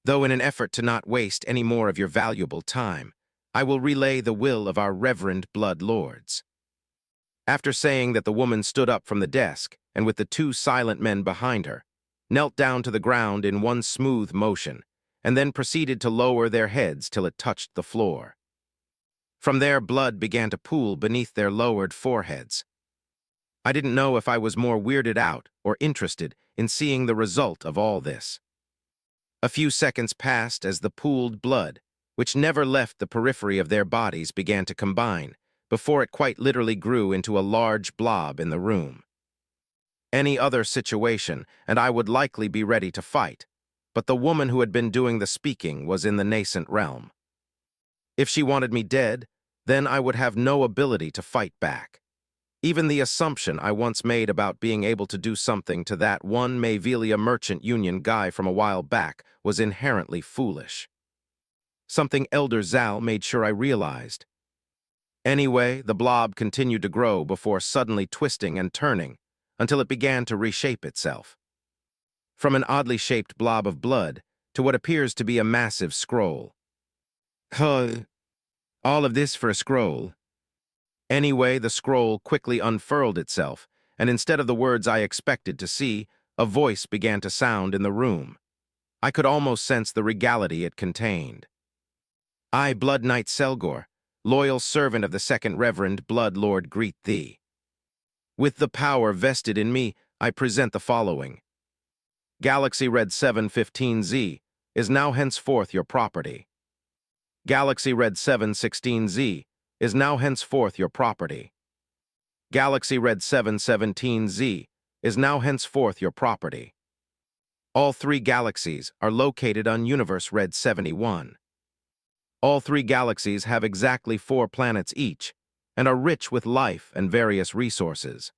S1: Though in an effort to not waste any more of your valuable time, I will relay the will of our reverend blood lords." After saying that, the woman stood up from the desk, and with the two silent men behind her, knelt down to the ground in one smooth motion, and then proceeded to lower their heads till it touched the floor. From there, blood began to pool beneath their lowered foreheads. I didn't know if I was more weirded out or interested in seeing the result of all this. A few seconds passed as the pooled blood, which never left the periphery of their bodies, began to combine, before it quite literally grew into a large blob in the room. Any other situation, and I would likely be ready to fight, but the woman who had been doing the speaking was in the nascent realm. If she wanted me dead, then I would have no ability to fight back. Even the assumption I once made about being able to do something to that one Mayvelia Merchant Union guy from a while back was inherently foolish. Something Elder Zal made sure I realized. Anyway, the blob continued to grow before suddenly twisting and turning until it began to reshape itself. From an oddly shaped blob of blood to what appears to be a massive scroll. Huh, all of this for a scroll. Anyway, the scroll quickly unfurled itself, and instead of the words I expected to see, a voice began to sound in the room. I could almost sense the regality it contained. "I, Blood Knight Selgor, loyal servant of the Second Reverend Blood Lord, greet thee. With the power vested in me, I present the following. Galaxy Red 715Z is now henceforth your property. Galaxy Red 716Z is now henceforth your property. Galaxy Red 717Z is now henceforth your property. All three galaxies are located on Universe Red 71. All three galaxies have exactly 4 planets each, and are rich with life and various resources.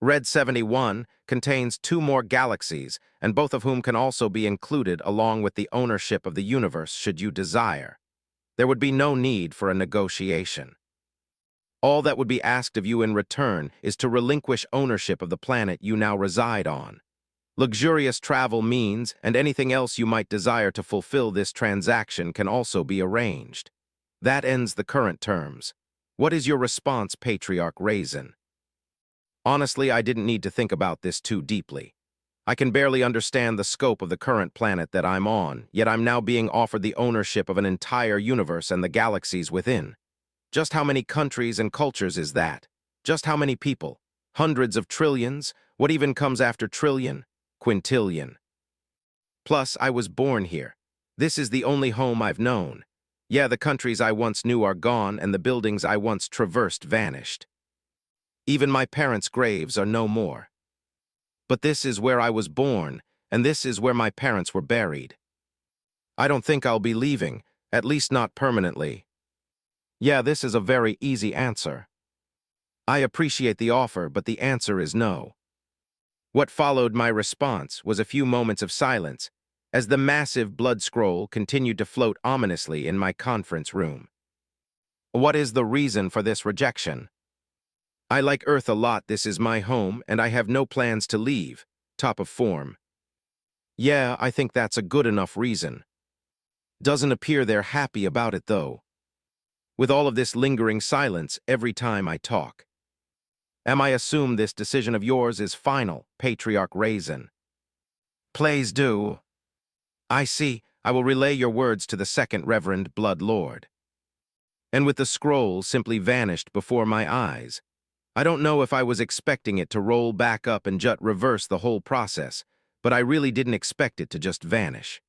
S1: Red 71 contains 2 more galaxies, and both of whom can also be included along with the ownership of the universe should you desire. There would be no need for a negotiation. All that would be asked of you in return is to relinquish ownership of the planet you now reside on. Luxurious travel means and anything else you might desire to fulfill this transaction can also be arranged. That ends the current terms. What is your response, Patriarch Raizen?" Honestly, I didn't need to think about this too deeply. I can barely understand the scope of the current planet that I'm on, yet I'm now being offered the ownership of an entire universe and the galaxies within. Just how many countries and cultures is that? Just how many people? Hundreds of trillions? What even comes after trillion? Quintillion. Plus, I was born here. This is the only home I've known. Yeah, the countries I once knew are gone, and the buildings I once traversed vanished. Even my parents' graves are no more. But this is where I was born, and this is where my parents were buried. I don't think I'll be leaving, at least not permanently. Yeah, this is a very easy answer. I appreciate the offer, but the answer is no. What followed my response was a few moments of silence as the massive blood scroll continued to float ominously in my conference room. What is the reason for this rejection? I like Earth a lot, this is my home, and I have no plans to leave. Top of form. Yeah, I think that's a good enough reason. Doesn't appear they're happy about it, though. With all of this lingering silence every time I talk. Am I assume this decision of yours is final, Patriarch Raizen? Please do. I see. I will relay your words to the Second Reverend Blood Lord. And with the scroll simply vanished before my eyes. I don't know if I was expecting it to roll back up and just reverse the whole process, but I really didn't expect it to just vanish.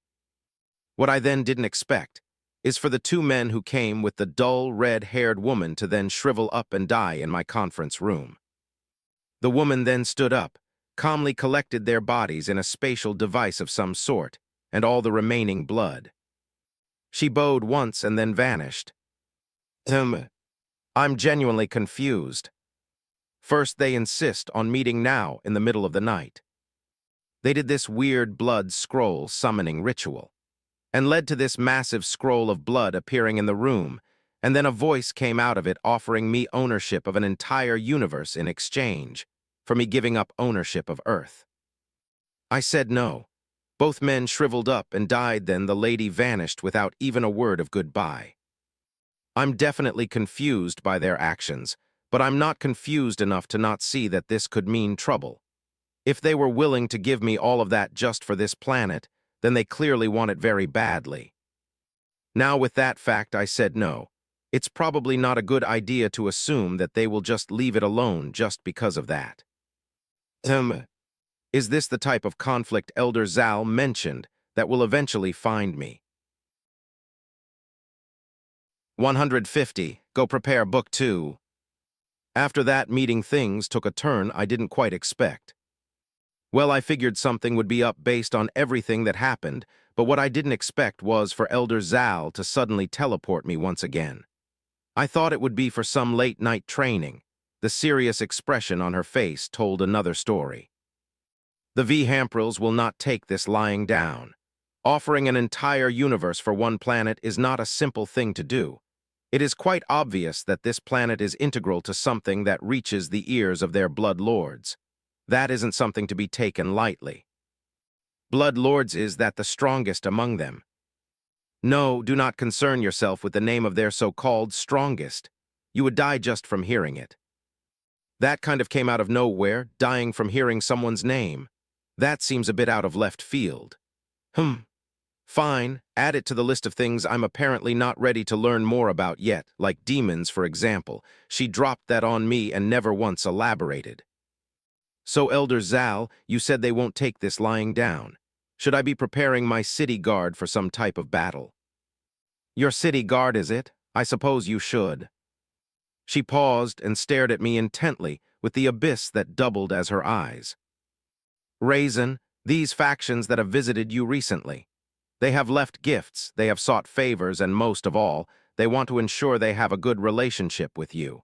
S1: What I then didn't expect is for the 2 men who came with the dull, red-haired woman to then shrivel up and die in my conference room. The woman then stood up, calmly collected their bodies in a spatial device of some sort, and all the remaining blood. She bowed once and then vanished. I'm genuinely confused. First, they insist on meeting now in the middle of the night. They did this weird blood scroll summoning ritual, and led to this massive scroll of blood appearing in the room, and then a voice came out of it offering me ownership of an entire universe in exchange for me giving up ownership of Earth. I said no. Both men shriveled up and died. Then the lady vanished without even a word of goodbye. I'm definitely confused by their actions, but I'm not confused enough to not see that this could mean trouble. If they were willing to give me all of that just for this planet, then they clearly want it very badly. Now with that fact, I said no. It's probably not a good idea to assume that they will just leave it alone just because of that. Is this the type of conflict Elder Zal mentioned that will eventually find me? 150. Go prepare Book 2. After that meeting, things took a turn I didn't quite expect. Well, I figured something would be up based on everything that happened, but what I didn't expect was for Elder Zal to suddenly teleport me once again. I thought it would be for some late-night training. The serious expression on her face told another story. The Vamprils will not take this lying down. Offering an entire universe for one planet is not a simple thing to do. It is quite obvious that this planet is integral to something that reaches the ears of their blood lords. That isn't something to be taken lightly. Blood lords is that the strongest among them. No, do not concern yourself with the name of their so-called strongest. You would die just from hearing it. That kind of came out of nowhere, dying from hearing someone's name. That seems a bit out of left field. Fine, add it to the list of things I'm apparently not ready to learn more about yet, like demons, for example. She dropped that on me and never once elaborated. So, Elder Zal, you said they won't take this lying down. Should I be preparing my city guard for some type of battle? Your city guard, is it? I suppose you should. She paused and stared at me intently, with the abyss that doubled as her eyes. Raizen, these factions that have visited you recently. They have left gifts, they have sought favors, and most of all, they want to ensure they have a good relationship with you.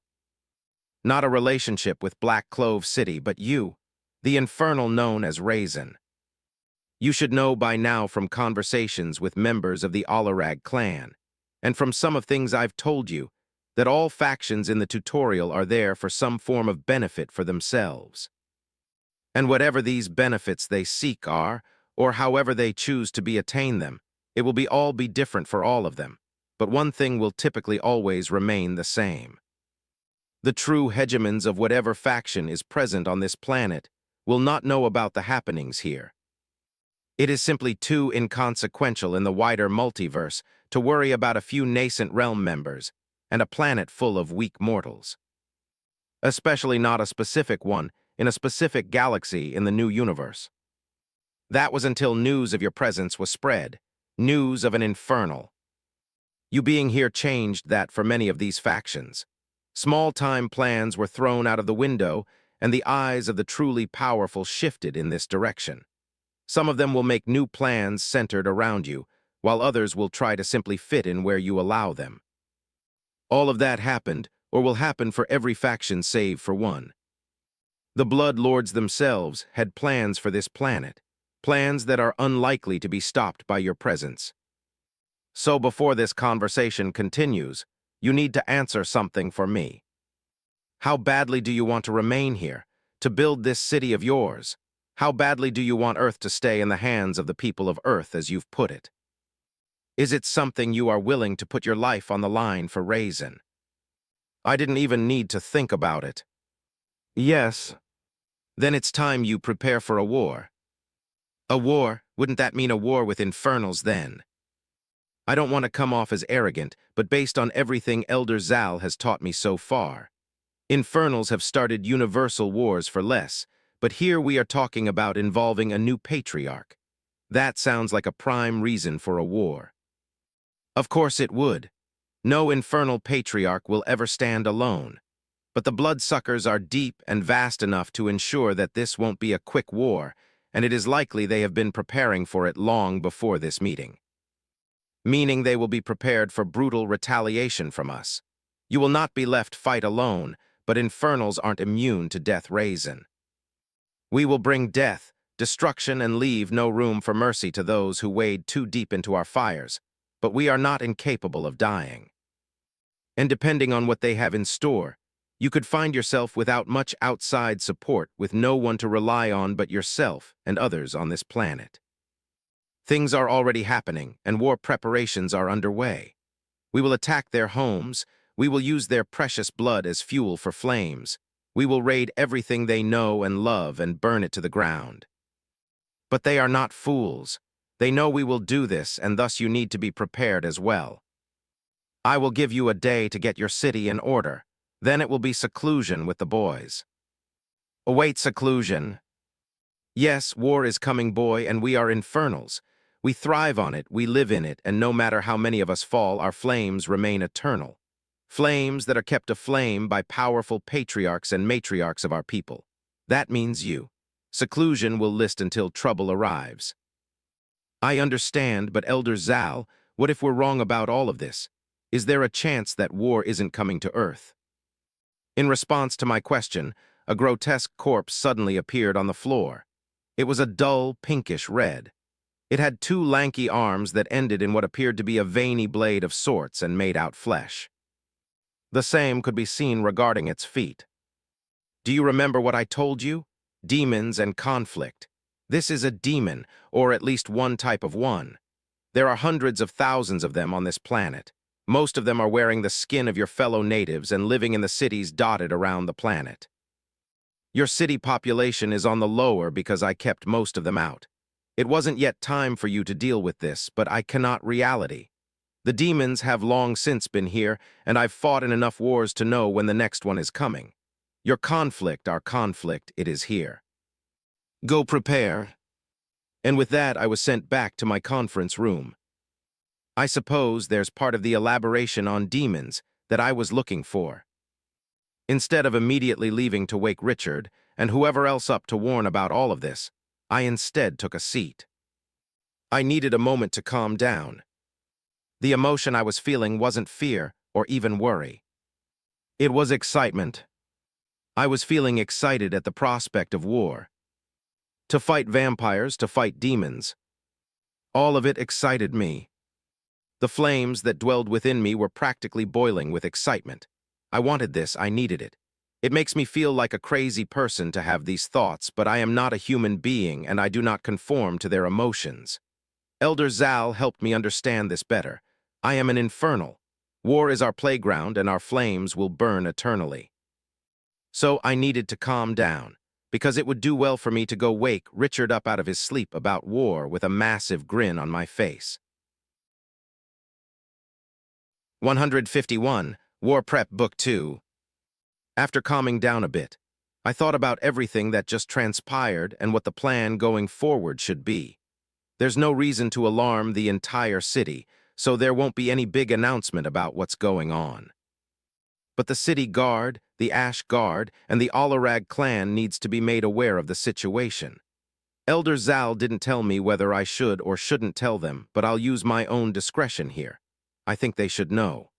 S1: Not a relationship with Black Clove City, but you, the Infernal known as Raizen. You should know by now from conversations with members of the Alarag clan, and from some of things I've told you, that all factions in the tutorial are there for some form of benefit for themselves. And whatever these benefits they seek are, or however they choose to attain them, it will all be different for all of them, but one thing will typically always remain the same. The true hegemons of whatever faction is present on this planet will not know about the happenings here. It is simply too inconsequential in the wider multiverse to worry about a few nascent realm members and a planet full of weak mortals. Especially not a specific one in a specific galaxy in the new universe. That was until news of your presence was spread, news of an Infernal. You being here changed that for many of these factions. Small-time plans were thrown out of the window, and the eyes of the truly powerful shifted in this direction. Some of them will make new plans centered around you, while others will try to simply fit in where you allow them. All of that happened, or will happen for every faction save for one. The Blood Lords themselves had plans for this planet, plans that are unlikely to be stopped by your presence. So before this conversation continues, you need to answer something for me. How badly do you want to remain here, to build this city of yours? How badly do you want Earth to stay in the hands of the people of Earth, as you've put it? Is it something you are willing to put your life on the line for Raizen? I didn't even need to think about it. Yes. Then it's time you prepare for a war. A war? Wouldn't that mean a war with Infernals then? I don't want to come off as arrogant, but based on everything Elder Zal has taught me so far, Infernals have started universal wars for less, but here we are talking about involving a new patriarch. That sounds like a prime reason for a war. Of course it would. No infernal patriarch will ever stand alone. But the bloodsuckers are deep and vast enough to ensure that this won't be a quick war, and it is likely they have been preparing for it long before this meeting. Meaning they will be prepared for brutal retaliation from us. You will not be left fight alone, but Infernals aren't immune to death Raizen. We will bring death, destruction, and leave no room for mercy to those who wade too deep into our fires, but we are not incapable of dying. And depending on what they have in store, You could find yourself without much outside support, with no one to rely on but yourself and others on this planet. Things are already happening, and war preparations are underway. We will attack their homes. We will use their precious blood as fuel for flames. We will raid everything they know and love and burn it to the ground. But they are not fools. They know we will do this, and thus you need to be prepared as well. I will give you a day to get your city in order. Then it will be seclusion with the boys. Await seclusion. Yes, war is coming, boy, and we are infernals. We thrive on it, we live in it, and no matter how many of us fall, our flames remain eternal. Flames that are kept aflame by powerful patriarchs and matriarchs of our people. That means you. Seclusion will list until trouble arrives. I understand, but Elder Zal, what if we're wrong about all of this? Is there a chance that war isn't coming to Earth? In response to my question, a grotesque corpse suddenly appeared on the floor. It was a dull, pinkish red. It had two lanky arms that ended in what appeared to be a veiny blade of sorts and made out flesh. The same could be seen regarding its feet. Do you remember what I told you? Demons and conflict. This is a demon, or at least one type of one. There are hundreds of thousands of them on this planet. Most of them are wearing the skin of your fellow natives and living in the cities dotted around the planet. Your city population is on the lower because I kept most of them out. It wasn't yet time for you to deal with this, but I cannot reality. The demons have long since been here, and I've fought in enough wars to know when the next one is coming. Your conflict, our conflict, it is here. Go prepare. And with that, I was sent back to my conference room. I suppose there's part of the elaboration on demons that I was looking for. Instead of immediately leaving to wake Richard and whoever else up to warn about all of this, I instead took a seat. I needed a moment to calm down. The emotion I was feeling wasn't fear or even worry. It was excitement. I was feeling excited at the prospect of war. To fight vampires, to fight demons. All of it excited me. The flames that dwelled within me were practically boiling with excitement. I wanted this, I needed it. It makes me feel like a crazy person to have these thoughts, but I am not a human being and I do not conform to their emotions. Elder Zal helped me understand this better. I am an infernal. War is our playground and our flames will burn eternally. So I needed to calm down, because it would do well for me to go wake Richard up out of his sleep about war with a massive grin on my face. 151, War Prep Book 2. After calming down a bit, I thought about everything that just transpired and what the plan going forward should be. There's no reason to alarm the entire city, so there won't be any big announcement about what's going on. But the city guard, the Ash Guard, and the Alarag clan needs to be made aware of the situation. Elder Zal didn't tell me whether I should or shouldn't tell them, but I'll use my own discretion here. I think they should know.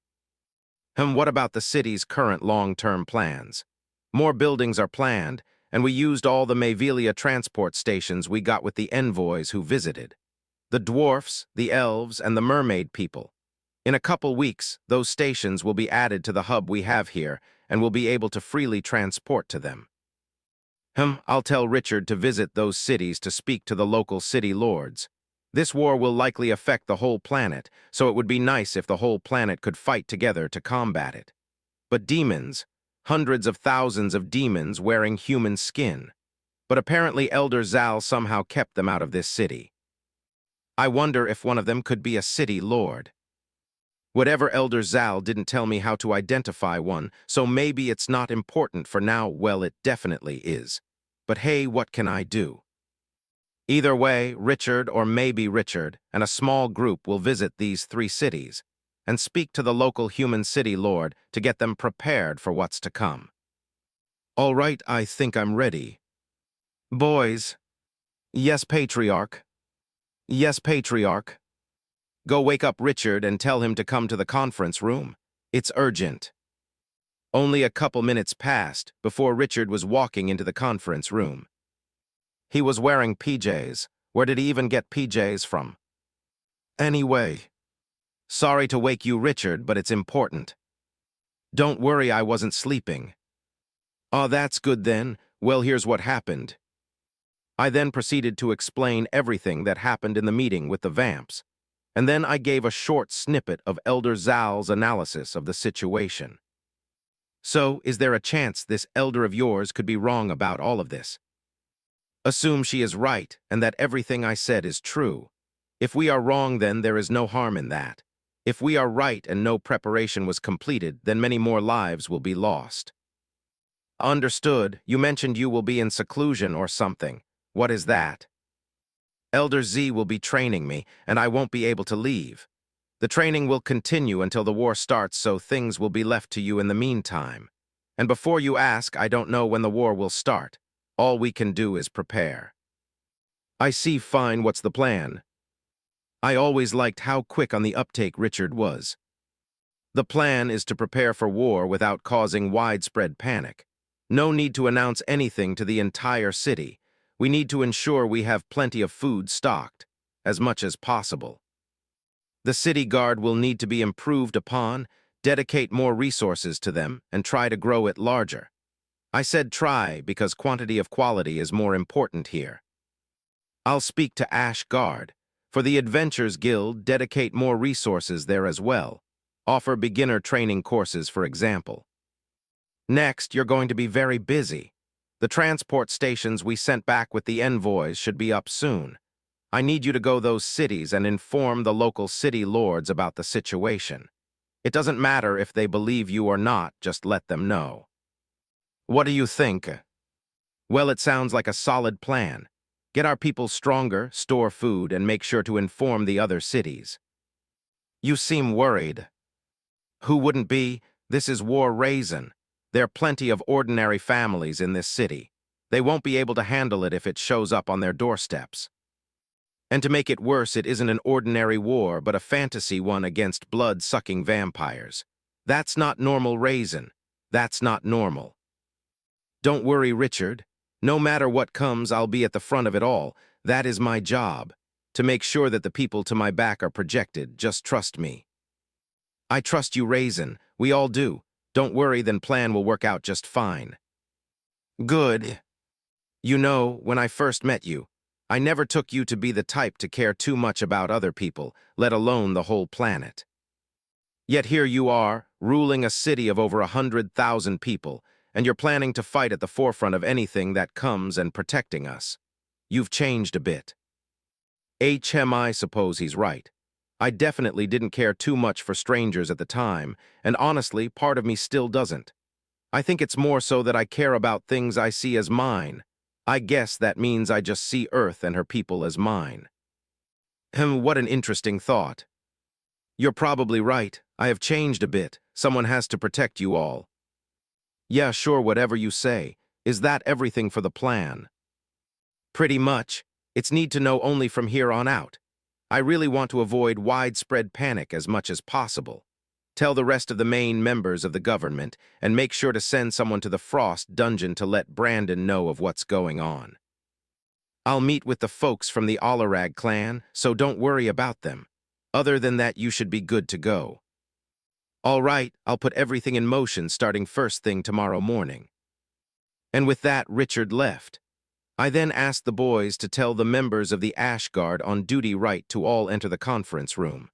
S1: What about the city's current long-term plans? More buildings are planned, and we used all the Mavelia transport stations we got with the envoys who visited. The dwarfs, the elves, and the mermaid people. In a couple weeks, those stations will be added to the hub we have here, and we'll be able to freely transport to them. I'll tell Richard to visit those cities to speak to the local city lords. This war will likely affect the whole planet, so it would be nice if the whole planet could fight together to combat it. But demons, hundreds of thousands of demons wearing human skin. But apparently Elder Zal somehow kept them out of this city. I wonder if one of them could be a city lord. Whatever Elder Zal didn't tell me how to identify one, so maybe it's not important for now. Well, it definitely is. But hey, what can I do? Either way, Richard or maybe Richard and a small group will visit these 3 cities and speak to the local human city lord to get them prepared for what's to come. All right, I think I'm ready. Boys. Yes, Patriarch. Yes, Patriarch. Go wake up Richard and tell him to come to the conference room. It's urgent. Only a couple minutes passed before Richard was walking into the conference room. He was wearing PJs. Where did he even get PJs from? Anyway. Sorry to wake you, Richard, but it's important. Don't worry, I wasn't sleeping. "Ah, that's good then. Well, here's what happened." I then proceeded to explain everything that happened in the meeting with the Vamps, and then I gave a short snippet of Elder Zal's analysis of the situation. "So, is there a chance this elder of yours could be wrong about all of this? Assume she is right and that everything I said is true. If we are wrong, then there is no harm in that. If we are right and no preparation was completed, then many more lives will be lost." "Understood. You mentioned you will be in seclusion or something. What is that?" "Elder Z will be training me, and I won't be able to leave. The training will continue until the war starts, so things will be left to you in the meantime. And before you ask, I don't know when the war will start. All we can do is prepare." "I see. Fine. What's the plan?" I always liked how quick on the uptake Richard was. "The plan is to prepare for war without causing widespread panic. No need to announce anything to the entire city. We need to ensure we have plenty of food stocked, as much as possible. The city guard will need to be improved upon, dedicate more resources to them, and try to grow it larger. I said try because quantity of quality is more important here. I'll speak to Ash Guard. For the Adventures Guild, dedicate more resources there as well. Offer beginner training courses, for example. Next, you're going to be very busy. The transport stations we sent back with the envoys should be up soon. I need you to go those cities and inform the local city lords about the situation. It doesn't matter if they believe you or not, just let them know." "What do you think?" "Well, it sounds like a solid plan. Get our people stronger, store food, and make sure to inform the other cities." "You seem worried." "Who wouldn't be? This is War Raizen. There are plenty of ordinary families in this city. They won't be able to handle it if it shows up on their doorsteps. And to make it worse, it isn't an ordinary war, but a fantasy one against blood-sucking vampires. That's not normal, Raizen. That's not normal." "Don't worry, Richard. No matter what comes, I'll be at the front of it all. That is my job. To make sure that the people to my back are projected, just trust me." "I trust you, Raizen. We all do. Don't worry, then plan will work out just fine." "Good. You know, when I first met you, I never took you to be the type to care too much about other people, let alone the whole planet. Yet here you are, ruling a city of over 100,000 people, and you're planning to fight at the forefront of anything that comes and protecting us. You've changed a bit." I suppose he's right. I definitely didn't care too much for strangers at the time, and honestly, part of me still doesn't. I think it's more so that I care about things I see as mine. I guess that means I just see Earth and her people as mine. What an interesting thought. You're probably right. I have changed a bit. Someone has to protect you all. Yeah, sure, whatever you say. Is that everything for the plan? Pretty much. It's need to know only from here on out. I really want to avoid widespread panic as much as possible. Tell the rest of the main members of the government, and make sure to send someone to the Frost dungeon to let Brandon know of what's going on. I'll meet with the folks from the Alarag clan, so don't worry about them. Other than that, you should be good to go. All right, I'll put everything in motion starting first thing tomorrow morning." And with that, Richard left. I then asked the boys to tell the members of the Ash Guard on duty right to all enter the conference room.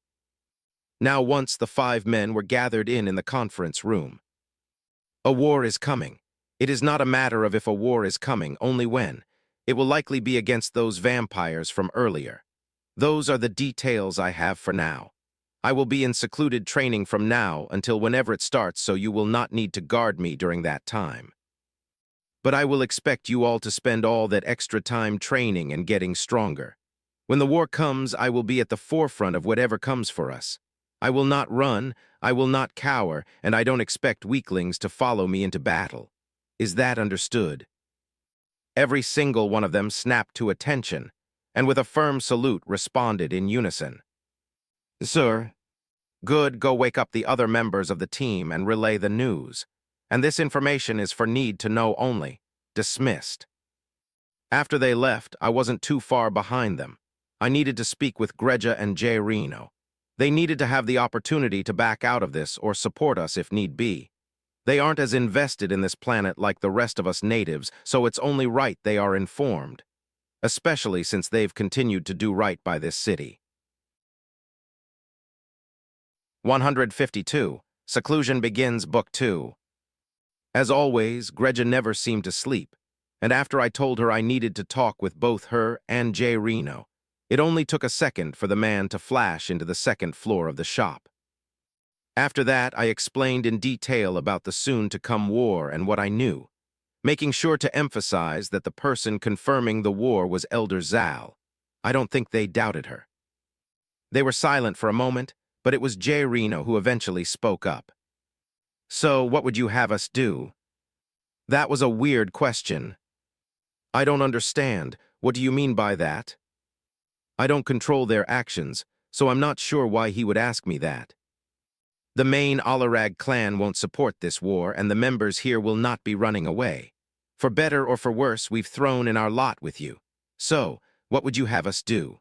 S1: Now once the 5 men were gathered in the conference room. A war is coming. It is not a matter of if a war is coming, only when. It will likely be against those vampires from earlier. Those are the details I have for now. I will be in secluded training from now until whenever it starts, so you will not need to guard me during that time. But I will expect you all to spend all that extra time training and getting stronger. When the war comes, I will be at the forefront of whatever comes for us. I will not run, I will not cower, and I don't expect weaklings to follow me into battle. Is that understood?" Every single one of them snapped to attention, and with a firm salute responded in unison. "Sir." "Good, go wake up the other members of the team and relay the news. And this information is for need to know only. Dismissed." After they left, I wasn't too far behind them. I needed to speak with Greja and Jay Reno. They needed to have the opportunity to back out of this or support us if need be. They aren't as invested in this planet like the rest of us natives, so it's only right they are informed, especially since they've continued to do right by this city. 152. Seclusion Begins, Book 2. As always, Gregia never seemed to sleep, and after I told her I needed to talk with both her and Jay Reno, it only took a second for the man to flash into the second floor of the shop. After that, I explained in detail about the soon-to-come war and what I knew, making sure to emphasize that the person confirming the war was Elder Zal. I don't think they doubted her. They were silent for a moment, but it was Jay Reno who eventually spoke up. So, what would you have us do? That was a weird question. I don't understand. What do you mean by that? I don't control their actions, so I'm not sure why he would ask me that. The main Alarag clan won't support this war, and the members here will not be running away. For better or for worse, we've thrown in our lot with you. So, what would you have us do?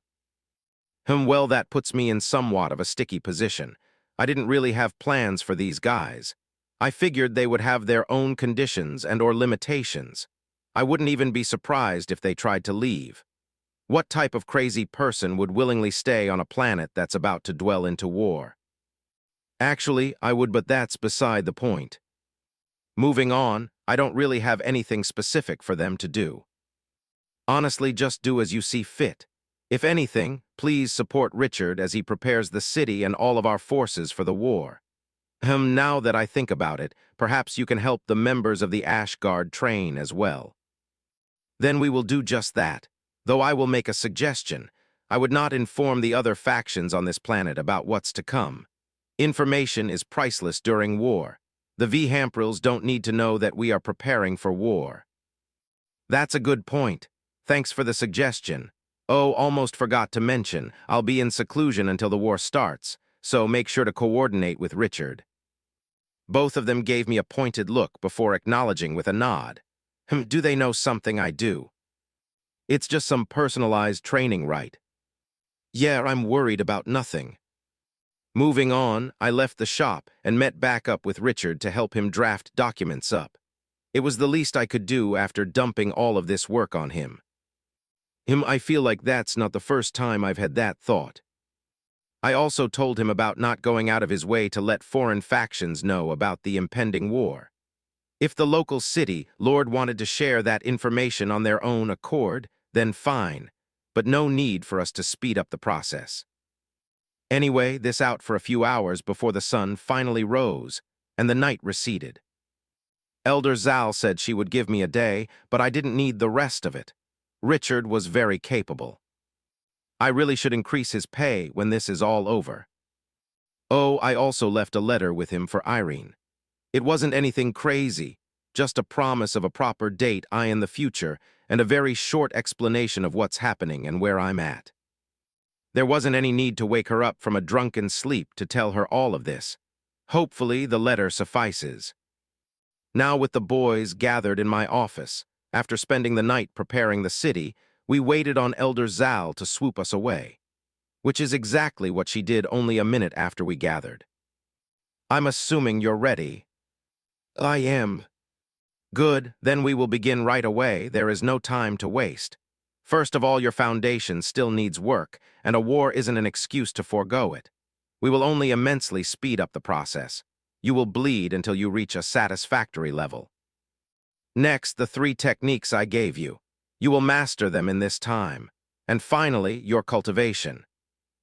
S1: Well, that puts me in somewhat of a sticky position. I didn't really have plans for these guys. I figured they would have their own conditions and/or limitations. I wouldn't even be surprised if they tried to leave. What type of crazy person would willingly stay on a planet that's about to dwell into war? Actually, I would, but that's beside the point. Moving on, I don't really have anything specific for them to do. Honestly, just do as you see fit. If anything, please support Richard as he prepares the city and all of our forces for the war. Now that I think about it, perhaps you can help the members of the Ashguard train as well. Then we will do just that, though I will make a suggestion. I would not inform the other factions on this planet about what's to come. Information is priceless during war. The Vhamprils don't need to know that we are preparing for war. That's a good point. Thanks for the suggestion. Oh, almost forgot to mention, I'll be in seclusion until the war starts, so make sure to coordinate with Richard. Both of them gave me a pointed look before acknowledging with a nod. Do they know something I do? It's just some personalized training, right? Yeah, I'm worried about nothing. Moving on, I left the shop and met back up with Richard to help him draft documents up. It was the least I could do after dumping all of this work on him. I feel like that's not the first time I've had that thought. I also told him about not going out of his way to let foreign factions know about the impending war. If the local city lord wanted to share that information on their own accord, then fine, but no need for us to speed up the process. Anyway, this out for a few hours before the sun finally rose and the night receded. Elder Zal said she would give me a day, but I didn't need the rest of it. Richard was very capable. I really should increase his pay when this is all over. Oh, I also left a letter with him for Irene. It wasn't anything crazy, just a promise of a proper date in the future and a very short explanation of what's happening and where I'm at. There wasn't any need to wake her up from a drunken sleep to tell her all of this. Hopefully, the letter suffices. Now with the boys gathered in my office, after spending the night preparing the city, we waited on Elder Zal to swoop us away, which is exactly what she did only a minute after we gathered. I'm assuming you're ready. I am. Good, then we will begin right away. There is no time to waste. First of all, your foundation still needs work, and a war isn't an excuse to forego it. We will only immensely speed up the process. You will bleed until you reach a satisfactory level. Next, the 3 techniques I gave you. You will master them in this time. And finally, your cultivation.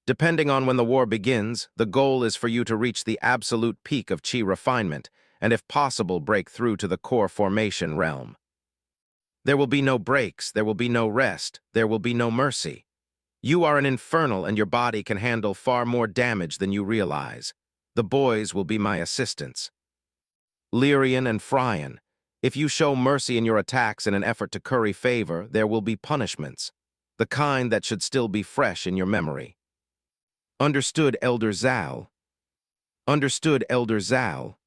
S1: Depending on when the war begins, the goal is for you to reach the absolute peak of chi refinement, and if possible, break through to the core formation realm. There will be no breaks, there will be no rest, there will be no mercy. You are an infernal and your body can handle far more damage than you realize. The boys will be my assistants. Lyrian and Fryan, if you show mercy in your attacks in an effort to curry favor, there will be punishments, the kind that should still be fresh in your memory. Understood, Elder Zal? Understood, Elder Zal?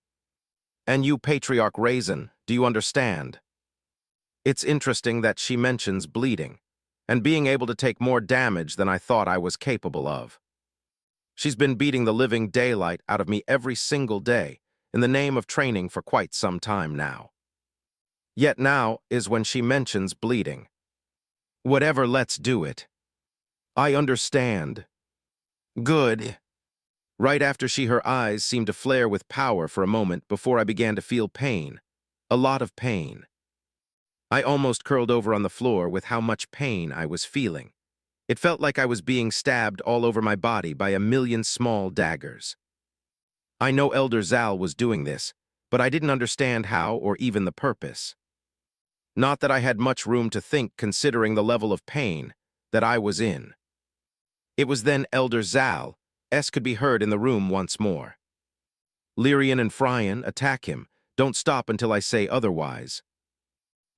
S1: And you, Patriarch Raizen, do you understand? It's interesting that she mentions bleeding, and being able to take more damage than I thought I was capable of. She's been beating the living daylight out of me every single day, in the name of training for quite some time now. Yet now is when she mentions bleeding. Whatever, let's do it. I understand. Good. Right after her eyes seemed to flare with power for a moment before I began to feel pain. A lot of pain. I almost curled over on the floor with how much pain I was feeling. It felt like I was being stabbed all over my body by a million small daggers. I know Elder Zal was doing this, but I didn't understand how or even the purpose. Not that I had much room to think considering the level of pain that I was in. It was then Elder Zal could be heard in the room once more. Lyrian and Fryan, attack him. Don't stop until I say otherwise.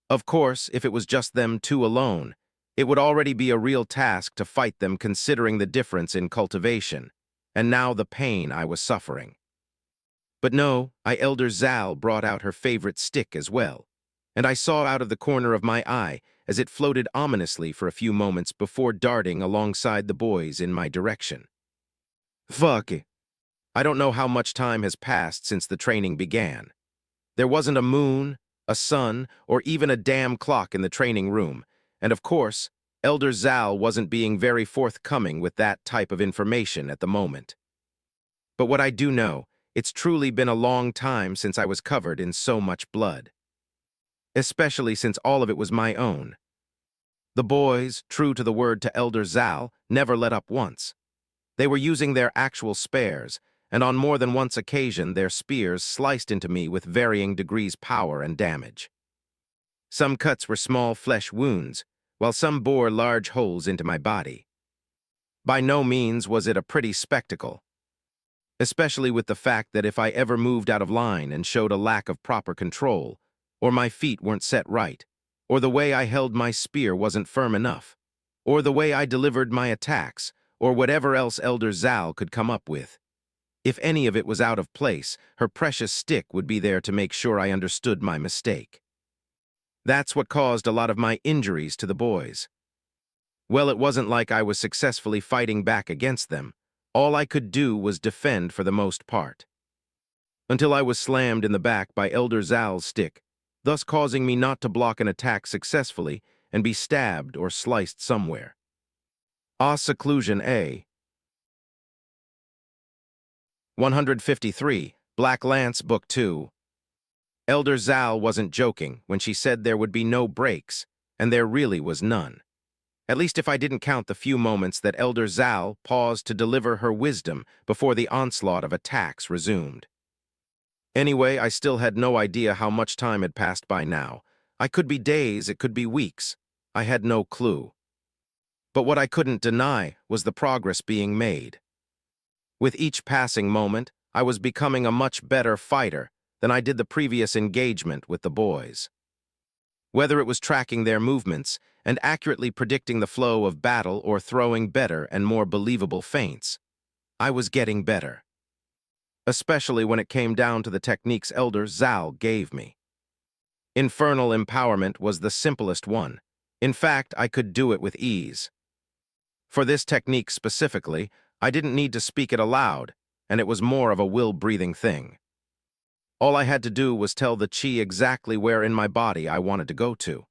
S1: Of course, if it was just them two alone, it would already be a real task to fight them considering the difference in cultivation, and now the pain I was suffering. But no, Elder Zal brought out her favorite stick as well, and I saw out of the corner of my eye as it floated ominously for a few moments before darting alongside the boys in my direction. Fuck it. I don't know how much time has passed since the training began. There wasn't a moon, a sun, or even a damn clock in the training room, and of course, Elder Zal wasn't being very forthcoming with that type of information at the moment. But what I do know, it's truly been a long time since I was covered in so much blood. Especially since all of it was my own. The boys, true to the word to Elder Zal, never let up once. They were using their actual spares, and on more than once occasion their spears sliced into me with varying degrees power and damage. Some cuts were small flesh wounds, while some bore large holes into my body. By no means was it a pretty spectacle, especially with the fact that if I ever moved out of line and showed a lack of proper control, or my feet weren't set right, or the way I held my spear wasn't firm enough, or the way I delivered my attacks, or whatever else Elder Zal could come up with, if any of it was out of place, her precious stick would be there to make sure I understood my mistake. That's what caused a lot of my injuries to the boys. Well, it wasn't like I was successfully fighting back against them. All I could do was defend for the most part. Until I was slammed in the back by Elder Zal's stick, thus causing me not to block an attack successfully and be stabbed or sliced somewhere. Seclusion A. 153, Black Lance, Book 2. Elder Zal wasn't joking when she said there would be no breaks, and there really was none. At least if I didn't count the few moments that Elder Zal paused to deliver her wisdom before the onslaught of attacks resumed. Anyway, I still had no idea how much time had passed by now. I could be days, it could be weeks. I had no clue. But what I couldn't deny was the progress being made. With each passing moment, I was becoming a much better fighter than I did the previous engagement with the boys. Whether it was tracking their movements and accurately predicting the flow of battle or throwing better and more believable feints, I was getting better. Especially when it came down to the techniques Elder Zal gave me. Infernal empowerment was the simplest one. In fact, I could do it with ease. For this technique specifically, I didn't need to speak it aloud, and it was more of a will-breathing thing. All I had to do was tell the chi exactly where in my body I wanted to go to.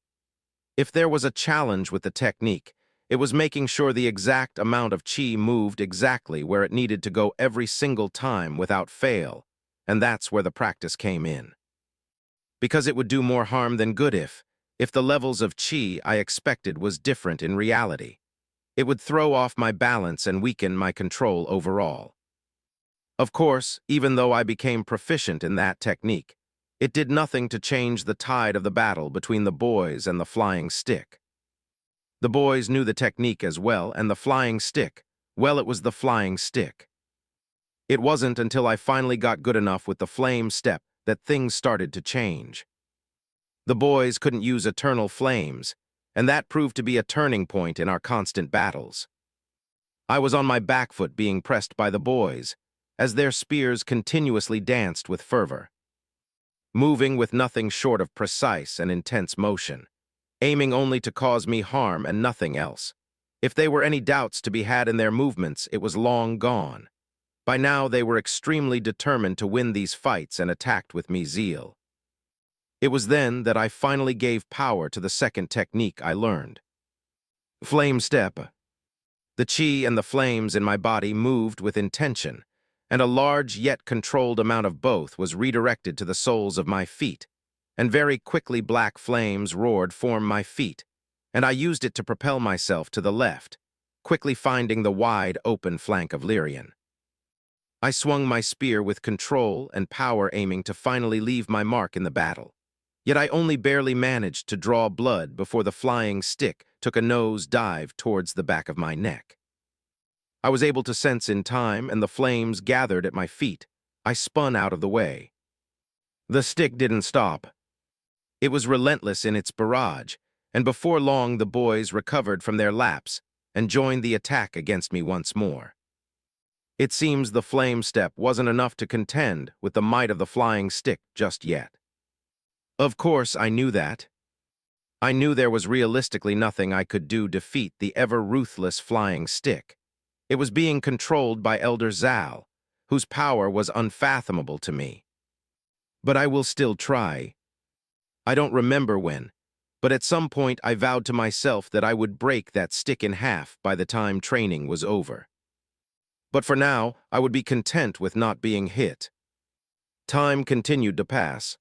S1: If there was a challenge with the technique, it was making sure the exact amount of chi moved exactly where it needed to go every single time without fail, and that's where the practice came in. Because it would do more harm than good if the levels of chi I expected was different in reality. It would throw off my balance and weaken my control overall. Of course, even though I became proficient in that technique, it did nothing to change the tide of the battle between the boys and the flying stick. The boys knew the technique as well, and the flying stick, well, it was the flying stick. It wasn't until I finally got good enough with the flame step that things started to change. The boys couldn't use eternal flames, and that proved to be a turning point in our constant battles. I was on my back foot being pressed by the boys, as their spears continuously danced with fervor. Moving with nothing short of precise and intense motion, aiming only to cause me harm and nothing else. If there were any doubts to be had in their movements, it was long gone. By now, they were extremely determined to win these fights and attacked with me zeal. It was then that I finally gave power to the second technique I learned. Flame Step. The chi and the flames in my body moved with intention, and a large yet controlled amount of both was redirected to the soles of my feet, and very quickly black flames roared from my feet, and I used it to propel myself to the left, quickly finding the wide open flank of Lyrian. I swung my spear with control and power, aiming to finally leave my mark in the battle. Yet I only barely managed to draw blood before the flying stick took a nose dive towards the back of my neck. I was able to sense in time, and the flames gathered at my feet. I spun out of the way. The stick didn't stop. It was relentless in its barrage, and before long the boys recovered from their lapse and joined the attack against me once more. It seems the flame step wasn't enough to contend with the might of the flying stick just yet. Of course, I knew that. I knew there was realistically nothing I could do to defeat the ever-ruthless flying stick. It was being controlled by Elder Zal, whose power was unfathomable to me. But I will still try. I don't remember when, but at some point I vowed to myself that I would break that stick in half by the time training was over. But for now, I would be content with not being hit. Time continued to pass.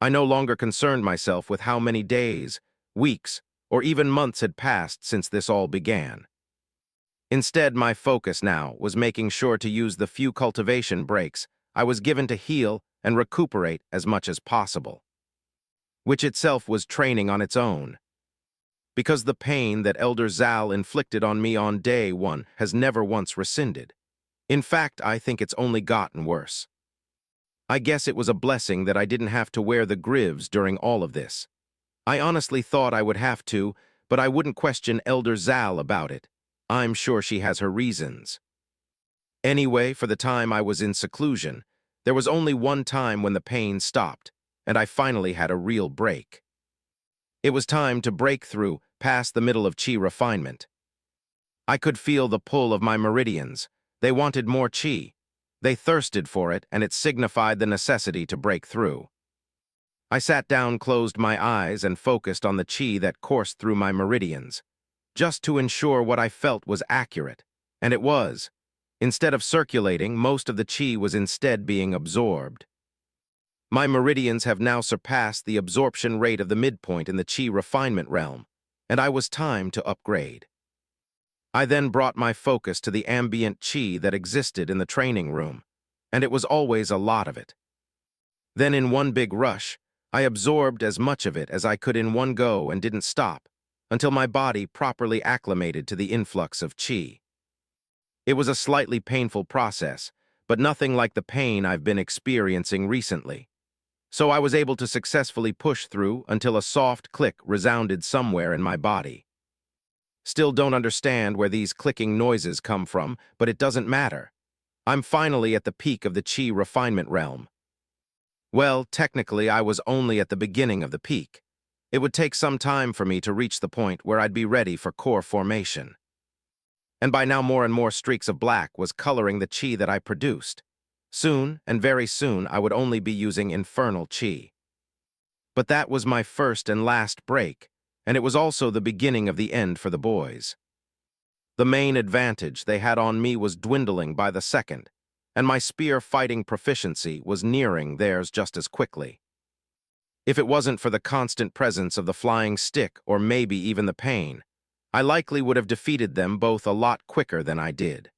S1: I no longer concerned myself with how many days, weeks, or even months had passed since this all began. Instead, my focus now was making sure to use the few cultivation breaks I was given to heal and recuperate as much as possible, which itself was training on its own. Because the pain that Elder Zal inflicted on me on day one has never once rescinded. In fact, I think it's only gotten worse. I guess it was a blessing that I didn't have to wear the greaves during all of this. I honestly thought I would have to, but I wouldn't question Elder Zal about it. I'm sure she has her reasons. Anyway, for the time I was in seclusion, there was only one time when the pain stopped, and I finally had a real break. It was time to break through past the middle of chi refinement. I could feel the pull of my meridians. They wanted more chi. They thirsted for it, and it signified the necessity to break through. I sat down, closed my eyes, and focused on the chi that coursed through my meridians, just to ensure what I felt was accurate. And it was. Instead of circulating, most of the chi was instead being absorbed. My meridians have now surpassed the absorption rate of the midpoint in the chi refinement realm, and I was timed to upgrade. I then brought my focus to the ambient chi that existed in the training room, and it was always a lot of it. Then in one big rush, I absorbed as much of it as I could in one go and didn't stop until my body properly acclimated to the influx of chi. It was a slightly painful process, but nothing like the pain I've been experiencing recently. So I was able to successfully push through until a soft click resounded somewhere in my body. Still don't understand where these clicking noises come from, but it doesn't matter. I'm finally at the peak of the chi refinement realm. Well, technically, I was only at the beginning of the peak. It would take some time for me to reach the point where I'd be ready for core formation. And by now more and more streaks of black was coloring the chi that I produced. Soon, and very soon, I would only be using infernal chi. But that was my first and last break, and it was also the beginning of the end for the boys. The main advantage they had on me was dwindling by the second, and my spear fighting proficiency was nearing theirs just as quickly. If it wasn't for the constant presence of the flying stick or maybe even the pain, I likely would have defeated them both a lot quicker than I did.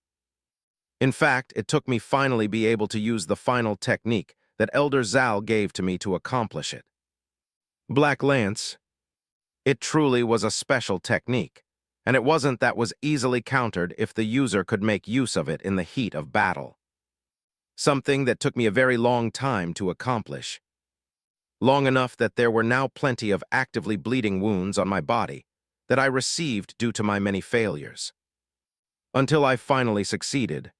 S1: In fact, it took me finally be able to use the final technique that Elder Zal gave to me to accomplish it. Black Lance. It truly was a special technique, and it wasn't that was easily countered if the user could make use of it in the heat of battle. Something that took me a very long time to accomplish. Long enough that there were now plenty of actively bleeding wounds on my body that I received due to my many failures. Until I finally succeeded.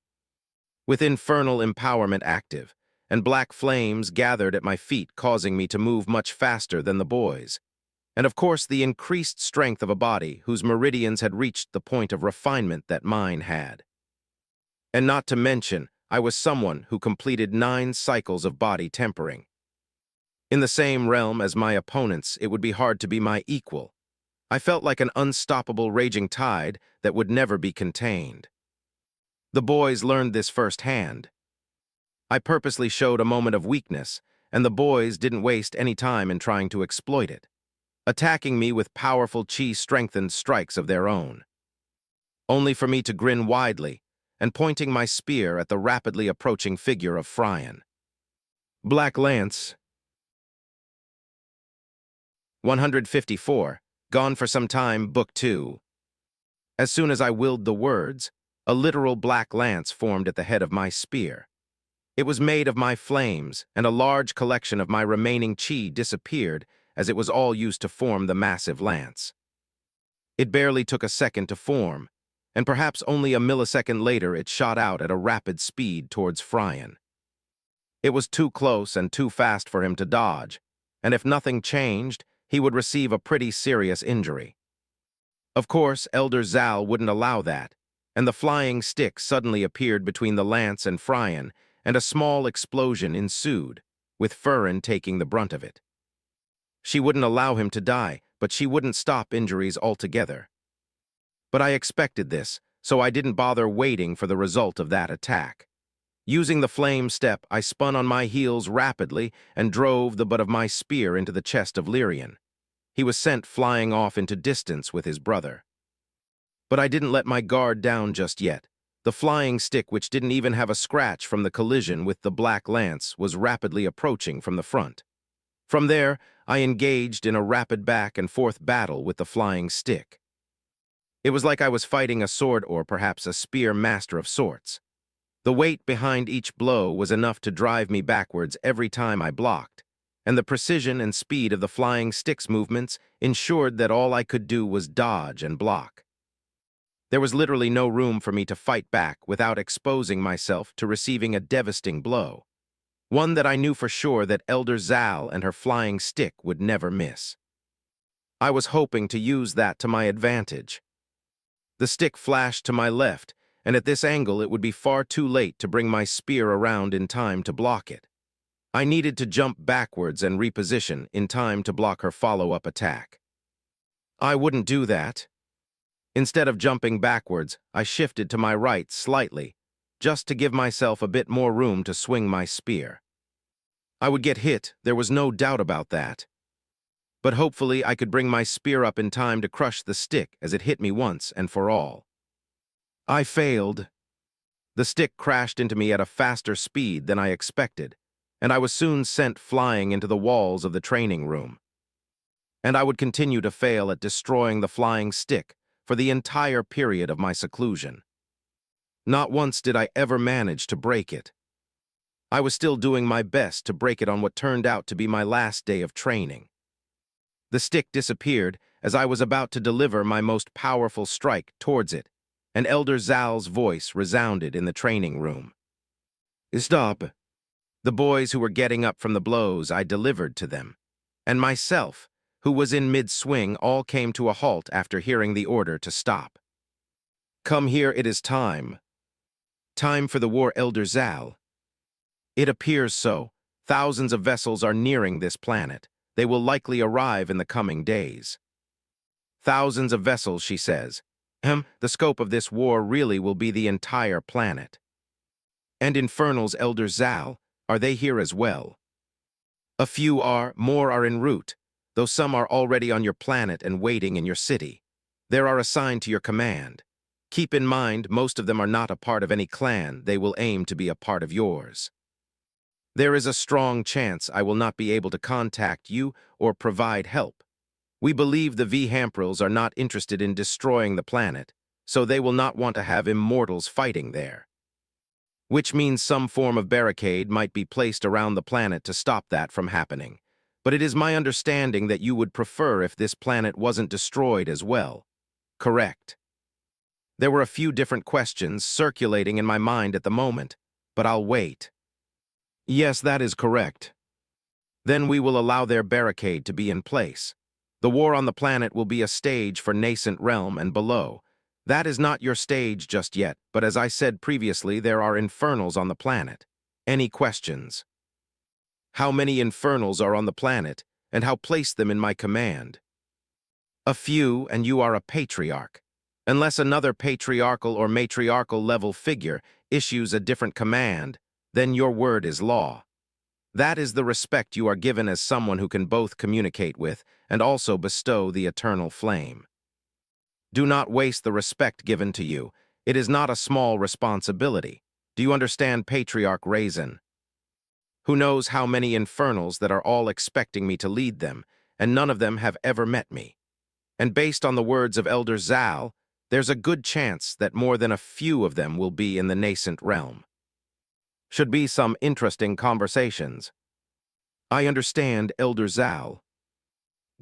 S1: With infernal empowerment active, and black flames gathered at my feet causing me to move much faster than the boys, and of course the increased strength of a body whose meridians had reached the point of refinement that mine had. And not to mention, I was someone who completed 9 cycles of body tempering. In the same realm as my opponents, it would be hard to be my equal. I felt like an unstoppable raging tide that would never be contained. The boys learned this firsthand. I purposely showed a moment of weakness, and the boys didn't waste any time in trying to exploit it, attacking me with powerful chi-strengthened strikes of their own, only for me to grin widely and pointing my spear at the rapidly approaching figure of Fryan. Black Lance. 154. Gone for some time, Book 2. As soon as I willed the words, a literal black lance formed at the head of my spear. It was made of my flames, and a large collection of my remaining chi disappeared as it was all used to form the massive lance. It barely took a second to form, and perhaps only a millisecond later it shot out at a rapid speed towards Fryan. It was too close and too fast for him to dodge, and if nothing changed, he would receive a pretty serious injury. Of course, Elder Zal wouldn't allow that, and the flying stick suddenly appeared between the lance and Fryan, and a small explosion ensued, with Furin taking the brunt of it. She wouldn't allow him to die, but she wouldn't stop injuries altogether. But I expected this, so I didn't bother waiting for the result of that attack. Using the flame step, I spun on my heels rapidly and drove the butt of my spear into the chest of Lyrian. He was sent flying off into distance with his brother. But I didn't let my guard down just yet. The flying stick, which didn't even have a scratch from the collision with the black lance, was rapidly approaching from the front. From there, I engaged in a rapid back and forth battle with the flying stick. It was like I was fighting a sword or perhaps a spear master of sorts. The weight behind each blow was enough to drive me backwards every time I blocked, and the precision and speed of the flying stick's movements ensured that all I could do was dodge and block. There was literally no room for me to fight back without exposing myself to receiving a devastating blow, one that I knew for sure that Elder Zal and her flying stick would never miss. I was hoping to use that to my advantage. The stick flashed to my left, and at this angle it would be far too late to bring my spear around in time to block it. I needed to jump backwards and reposition in time to block her follow-up attack. I wouldn't do that. Instead of jumping backwards, I shifted to my right slightly, just to give myself a bit more room to swing my spear. I would get hit, there was no doubt about that. But hopefully I could bring my spear up in time to crush the stick as it hit me once and for all. I failed. The stick crashed into me at a faster speed than I expected, and I was soon sent flying into the walls of the training room. And I would continue to fail at destroying the flying stick for the entire period of my seclusion. Not once did I ever manage to break it. I was still doing my best to break it on what turned out to be my last day of training. The stick disappeared as I was about to deliver my most powerful strike towards it, and Elder Zal's voice resounded in the training room. "Stop." The boys who were getting up from the blows I delivered to them, and myself, who was in mid-swing, all came to a halt after hearing the order to stop. "Come here, it is time. Time for the war, Elder Zal." "It appears so. Thousands of vessels are nearing this planet. They will likely arrive in the coming days." "Thousands of vessels," she says. The scope of this war really will be the entire planet." "And Infernal's Elder Zal, are they here as well?" "A few are, more are en route, though some are already on your planet and waiting in your city. They are assigned to your command. Keep in mind, most of them are not a part of any clan. They will aim to be a part of yours. There is a strong chance I will not be able to contact you or provide help. We believe the Vamprils are not interested in destroying the planet, so they will not want to have immortals fighting there. Which means some form of barricade might be placed around the planet to stop that from happening. But it is my understanding that you would prefer if this planet wasn't destroyed as well. Correct?" There were a few different questions circulating in my mind at the moment, but I'll wait. "Yes, that is correct." "Then we will allow their barricade to be in place. The war on the planet will be a stage for nascent realm and below. That is not your stage just yet, but as I said previously, there are infernals on the planet. Any questions? How many infernals are on the planet, and how place them in my command? A few, and you are a patriarch. Unless another patriarchal or matriarchal level figure issues a different command, then your word is law. That is the respect you are given as someone who can both communicate with and also bestow the eternal flame. Do not waste the respect given to you. It is not a small responsibility. Do you understand, Patriarch Raizen? Who knows how many infernals that are all expecting me to lead them, and none of them have ever met me. And based on the words of Elder Zal, there's a good chance that more than a few of them will be in the nascent realm. Should be some interesting conversations. I understand, Elder Zal.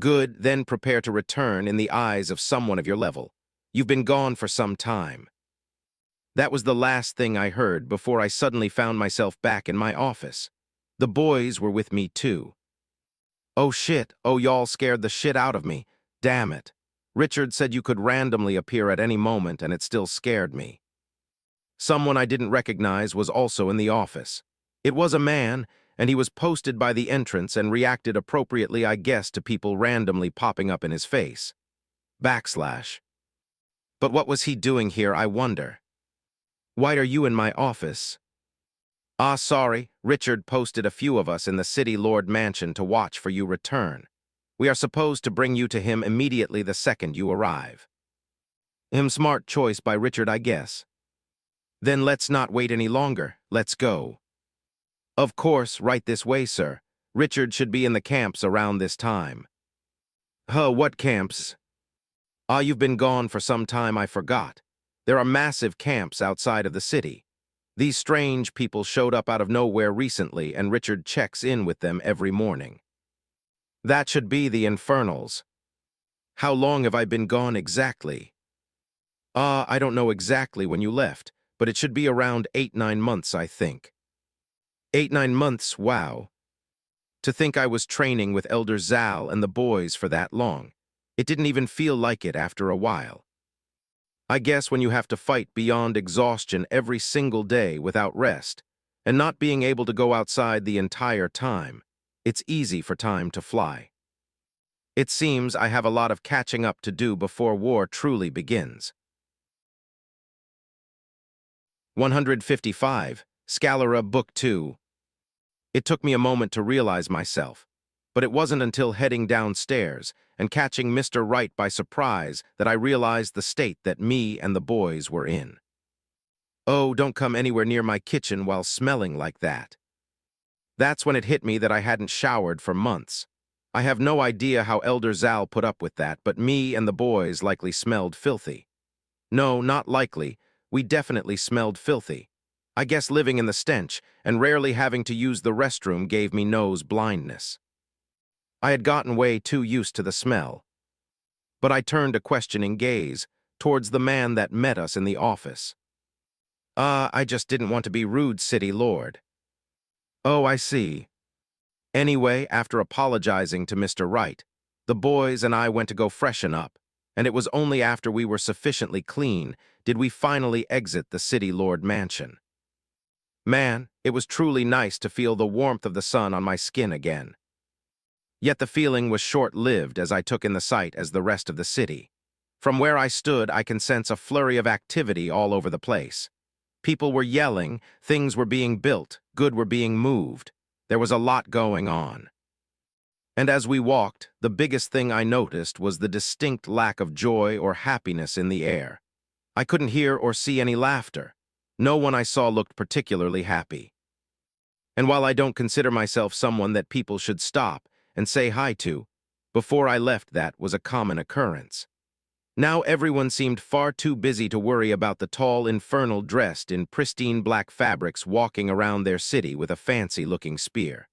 S1: Good, then prepare to return in the eyes of someone of your level. You've been gone for some time. That was the last thing I heard before I suddenly found myself back in my office. The boys were with me too. Oh shit, oh y'all scared the shit out of me. Damn it. Richard said you could randomly appear at any moment and it still scared me. Someone I didn't recognize was also in the office. It was a man, and he was posted by the entrance and reacted appropriately, I guess, to people randomly popping up in his face. Backslash. But what was he doing here, I wonder? Why are you in my office? Ah, sorry, Richard posted a few of us in the City Lord Mansion to watch for you return. We are supposed to bring you to him immediately the second you arrive. Smart choice by Richard, I guess. Then let's not wait any longer, let's go. Of course, right this way, sir. Richard should be in the camps around this time. What camps? Ah, you've been gone for some time, I forgot. There are massive camps outside of the city. These strange people showed up out of nowhere recently, and Richard checks in with them every morning. That should be the Infernals. How long have I been gone exactly? I don't know exactly when you left, but it should be around 8-9 months, I think. 8-9 months, wow. To think I was training with Elder Zal and the boys for that long. It didn't even feel like it after a while. I guess when you have to fight beyond exhaustion every single day without rest, and not being able to go outside the entire time, it's easy for time to fly. It seems I have a lot of catching up to do before war truly begins. 155, Scalera Book 2. It took me a moment to realize myself, but it wasn't until heading downstairs and catching Mr. Wright by surprise that I realized the state that me and the boys were in. Oh, don't come anywhere near my kitchen while smelling like that. That's when it hit me that I hadn't showered for months. I have no idea how Elder Zal put up with that, but me and the boys likely smelled filthy. No, not likely. We definitely smelled filthy. I guess living in the stench and rarely having to use the restroom gave me nose blindness. I had gotten way too used to the smell. But I turned a questioning gaze towards the man that met us in the office. I just didn't want to be rude, City Lord. Oh, I see. Anyway, after apologizing to Mr. Wright, the boys and I went to go freshen up, and it was only after we were sufficiently clean did we finally exit the City Lord Mansion. Man, it was truly nice to feel the warmth of the sun on my skin again. Yet the feeling was short-lived as I took in the sight as the rest of the city. From where I stood, I can sense a flurry of activity all over the place. People were yelling, things were being built, good were being moved. There was a lot going on. And as we walked, the biggest thing I noticed was the distinct lack of joy or happiness in the air. I couldn't hear or see any laughter. No one I saw looked particularly happy. And while I don't consider myself someone that people should stop and say hi to, before I left that was a common occurrence. Now everyone seemed far too busy to worry about the tall infernal dressed in pristine black fabrics walking around their city with a fancy-looking spear.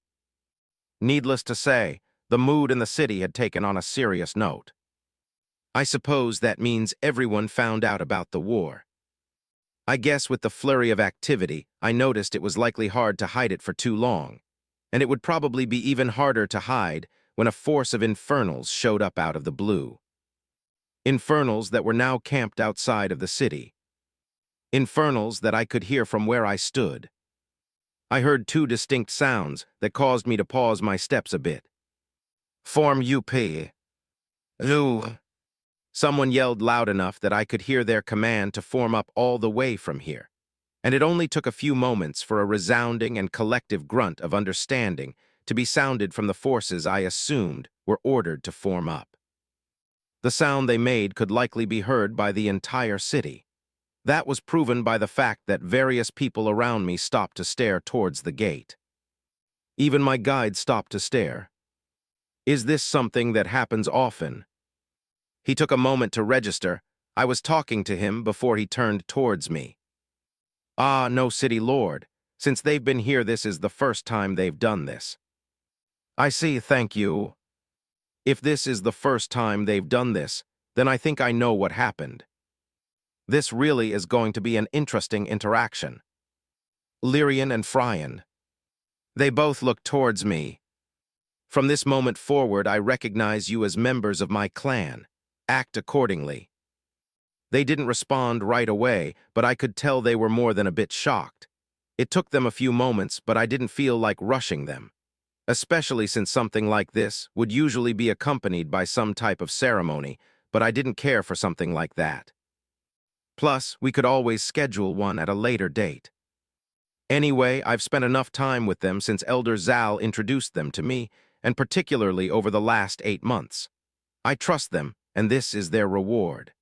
S1: Needless to say, the mood in the city had taken on a serious note. I suppose that means everyone found out about the war. I guess with the flurry of activity, I noticed it was likely hard to hide it for too long, and it would probably be even harder to hide when a force of infernals showed up out of the blue. Infernals that were now camped outside of the city. Infernals that I could hear from where I stood. I heard two distinct sounds that caused me to pause my steps a bit. Form UP. Lu. Someone yelled loud enough that I could hear their command to form up all the way from here, and it only took a few moments for a resounding and collective grunt of understanding to be sounded from the forces I assumed were ordered to form up. The sound they made could likely be heard by the entire city. That was proven by the fact that various people around me stopped to stare towards the gate. Even my guide stopped to stare. Is this something that happens often? He took a moment to register. I was talking to him before he turned towards me. Ah, no, City Lord. Since they've been here, this is the first time they've done this. I see, thank you. If this is the first time they've done this, then I think I know what happened. This really is going to be an interesting interaction. Lyrian and Fryan. They both looked towards me. From this moment forward, I recognize you as members of my clan. Act accordingly. They didn't respond right away, but I could tell they were more than a bit shocked. It took them a few moments, but I didn't feel like rushing them, especially since something like this would usually be accompanied by some type of ceremony, but I didn't care for something like that. Plus, we could always schedule one at a later date. Anyway, I've spent enough time with them since Elder Zal introduced them to me, and particularly over the last 8 months. I trust them, and this is their reward.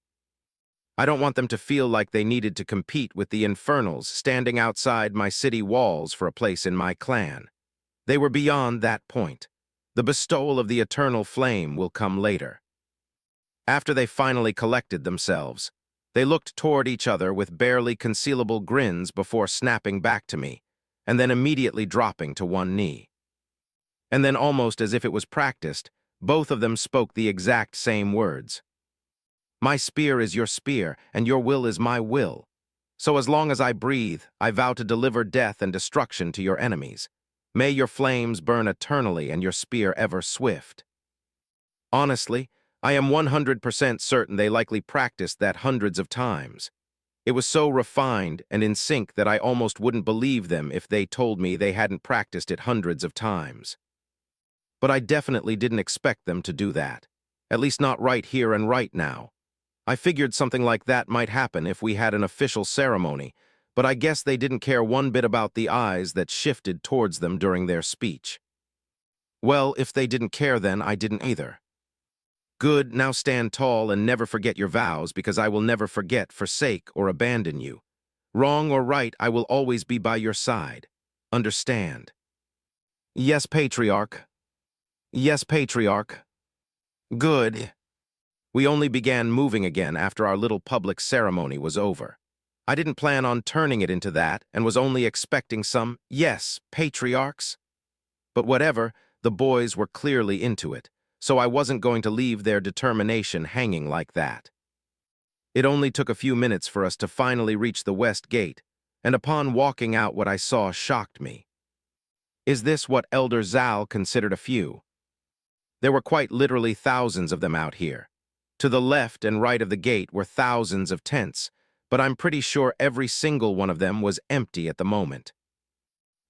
S1: I don't want them to feel like they needed to compete with the Infernals standing outside my city walls for a place in my clan. They were beyond that point. The bestowal of the eternal flame will come later. After they finally collected themselves, they looked toward each other with barely concealable grins before snapping back to me, and then immediately dropping to one knee. And then, almost as if it was practiced, both of them spoke the exact same words. My spear is your spear, and your will is my will. So as long as I breathe, I vow to deliver death and destruction to your enemies. May your flames burn eternally and your spear ever swift. Honestly, I am 100% certain they likely practiced that hundreds of times. It was so refined and in sync that I almost wouldn't believe them if they told me they hadn't practiced it hundreds of times. But I definitely didn't expect them to do that, at least not right here and right now. I figured something like that might happen if we had an official ceremony, but I guess they didn't care one bit about the eyes that shifted towards them during their speech. Well, if they didn't care then, I didn't either. Good, now stand tall and never forget your vows, because I will never forget, forsake, or abandon you. Wrong or right, I will always be by your side. Understand? Yes, Patriarch. Yes, Patriarch. Good. We only began moving again after our little public ceremony was over. I didn't plan on turning it into that and was only expecting some, yes, patriarchs. But whatever, the boys were clearly into it, so I wasn't going to leave their determination hanging like that. It only took a few minutes for us to finally reach the west gate, and upon walking out, what I saw shocked me. Is this what Elder Zal considered a few? There were quite literally thousands of them out here. To the left and right of the gate were thousands of tents, but I'm pretty sure every single one of them was empty at the moment.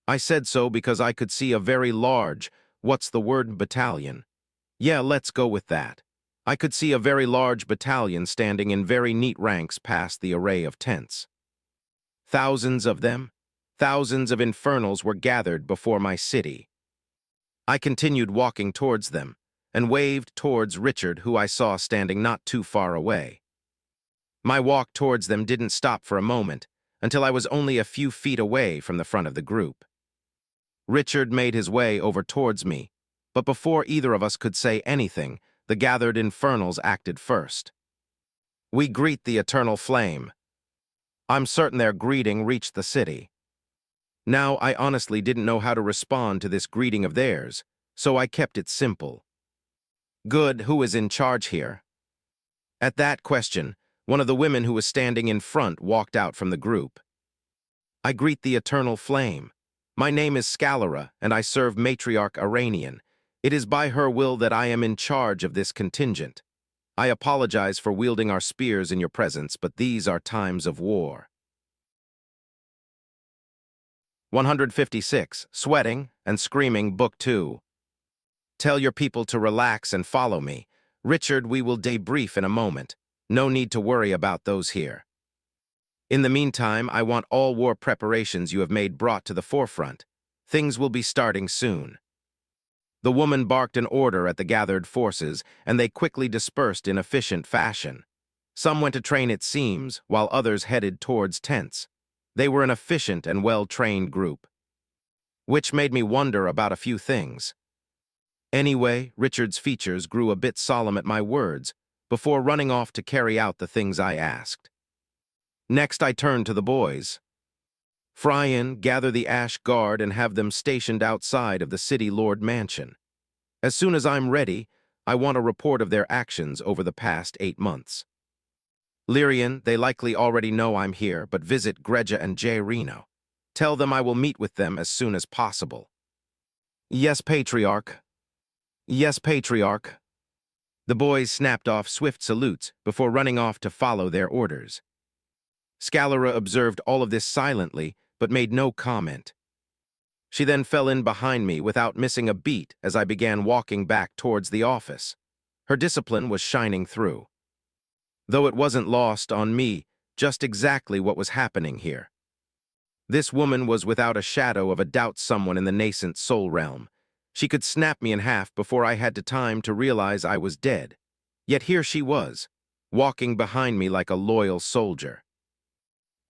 S1: I said so because I could see a very large, what's the word, battalion? Yeah, let's go with that. I could see a very large battalion standing in very neat ranks past the array of tents. Thousands of them, thousands of Infernals were gathered before my city. I continued walking towards them, and waved towards Richard, who I saw standing not too far away. My walk towards them didn't stop for a moment, until I was only a few feet away from the front of the group. Richard made his way over towards me, but before either of us could say anything, the gathered Infernals acted first. We greet the eternal flame. I'm certain their greeting reached the city. Now, I honestly didn't know how to respond to this greeting of theirs, so I kept it simple. Good, who is in charge here? At that question, one of the women who was standing in front walked out from the group. I greet the eternal flame. My name is Scalera, and I serve Matriarch Iranian. It is by her will that I am in charge of this contingent. I apologize for wielding our spears in your presence, but these are times of war. 156. Sweating and Screaming, Book 2. Tell your people to relax and follow me. Richard, we will debrief in a moment. No need to worry about those here. In the meantime, I want all war preparations you have made brought to the forefront. Things will be starting soon. The woman barked an order at the gathered forces, and they quickly dispersed in efficient fashion. Some went to train, it seems, while others headed towards tents. They were an efficient and well-trained group, which made me wonder about a few things. Anyway, Richard's features grew a bit solemn at my words, before running off to carry out the things I asked. Next, I turned to the boys. Fry in, gather the Ash Guard, and have them stationed outside of the City Lord Mansion. As soon as I'm ready, I want a report of their actions over the past 8 months. Lyrian, they likely already know I'm here, but visit Gregia and J. Reno. Tell them I will meet with them as soon as possible. Yes, Patriarch. Yes, Patriarch. The boys snapped off swift salutes before running off to follow their orders. Scalera observed all of this silently, but made no comment. She then fell in behind me without missing a beat as I began walking back towards the office. Her discipline was shining through, though it wasn't lost on me just exactly what was happening here. This woman was without a shadow of a doubt someone in the nascent soul realm. She could snap me in half before I had time to realize I was dead. Yet here she was, walking behind me like a loyal soldier.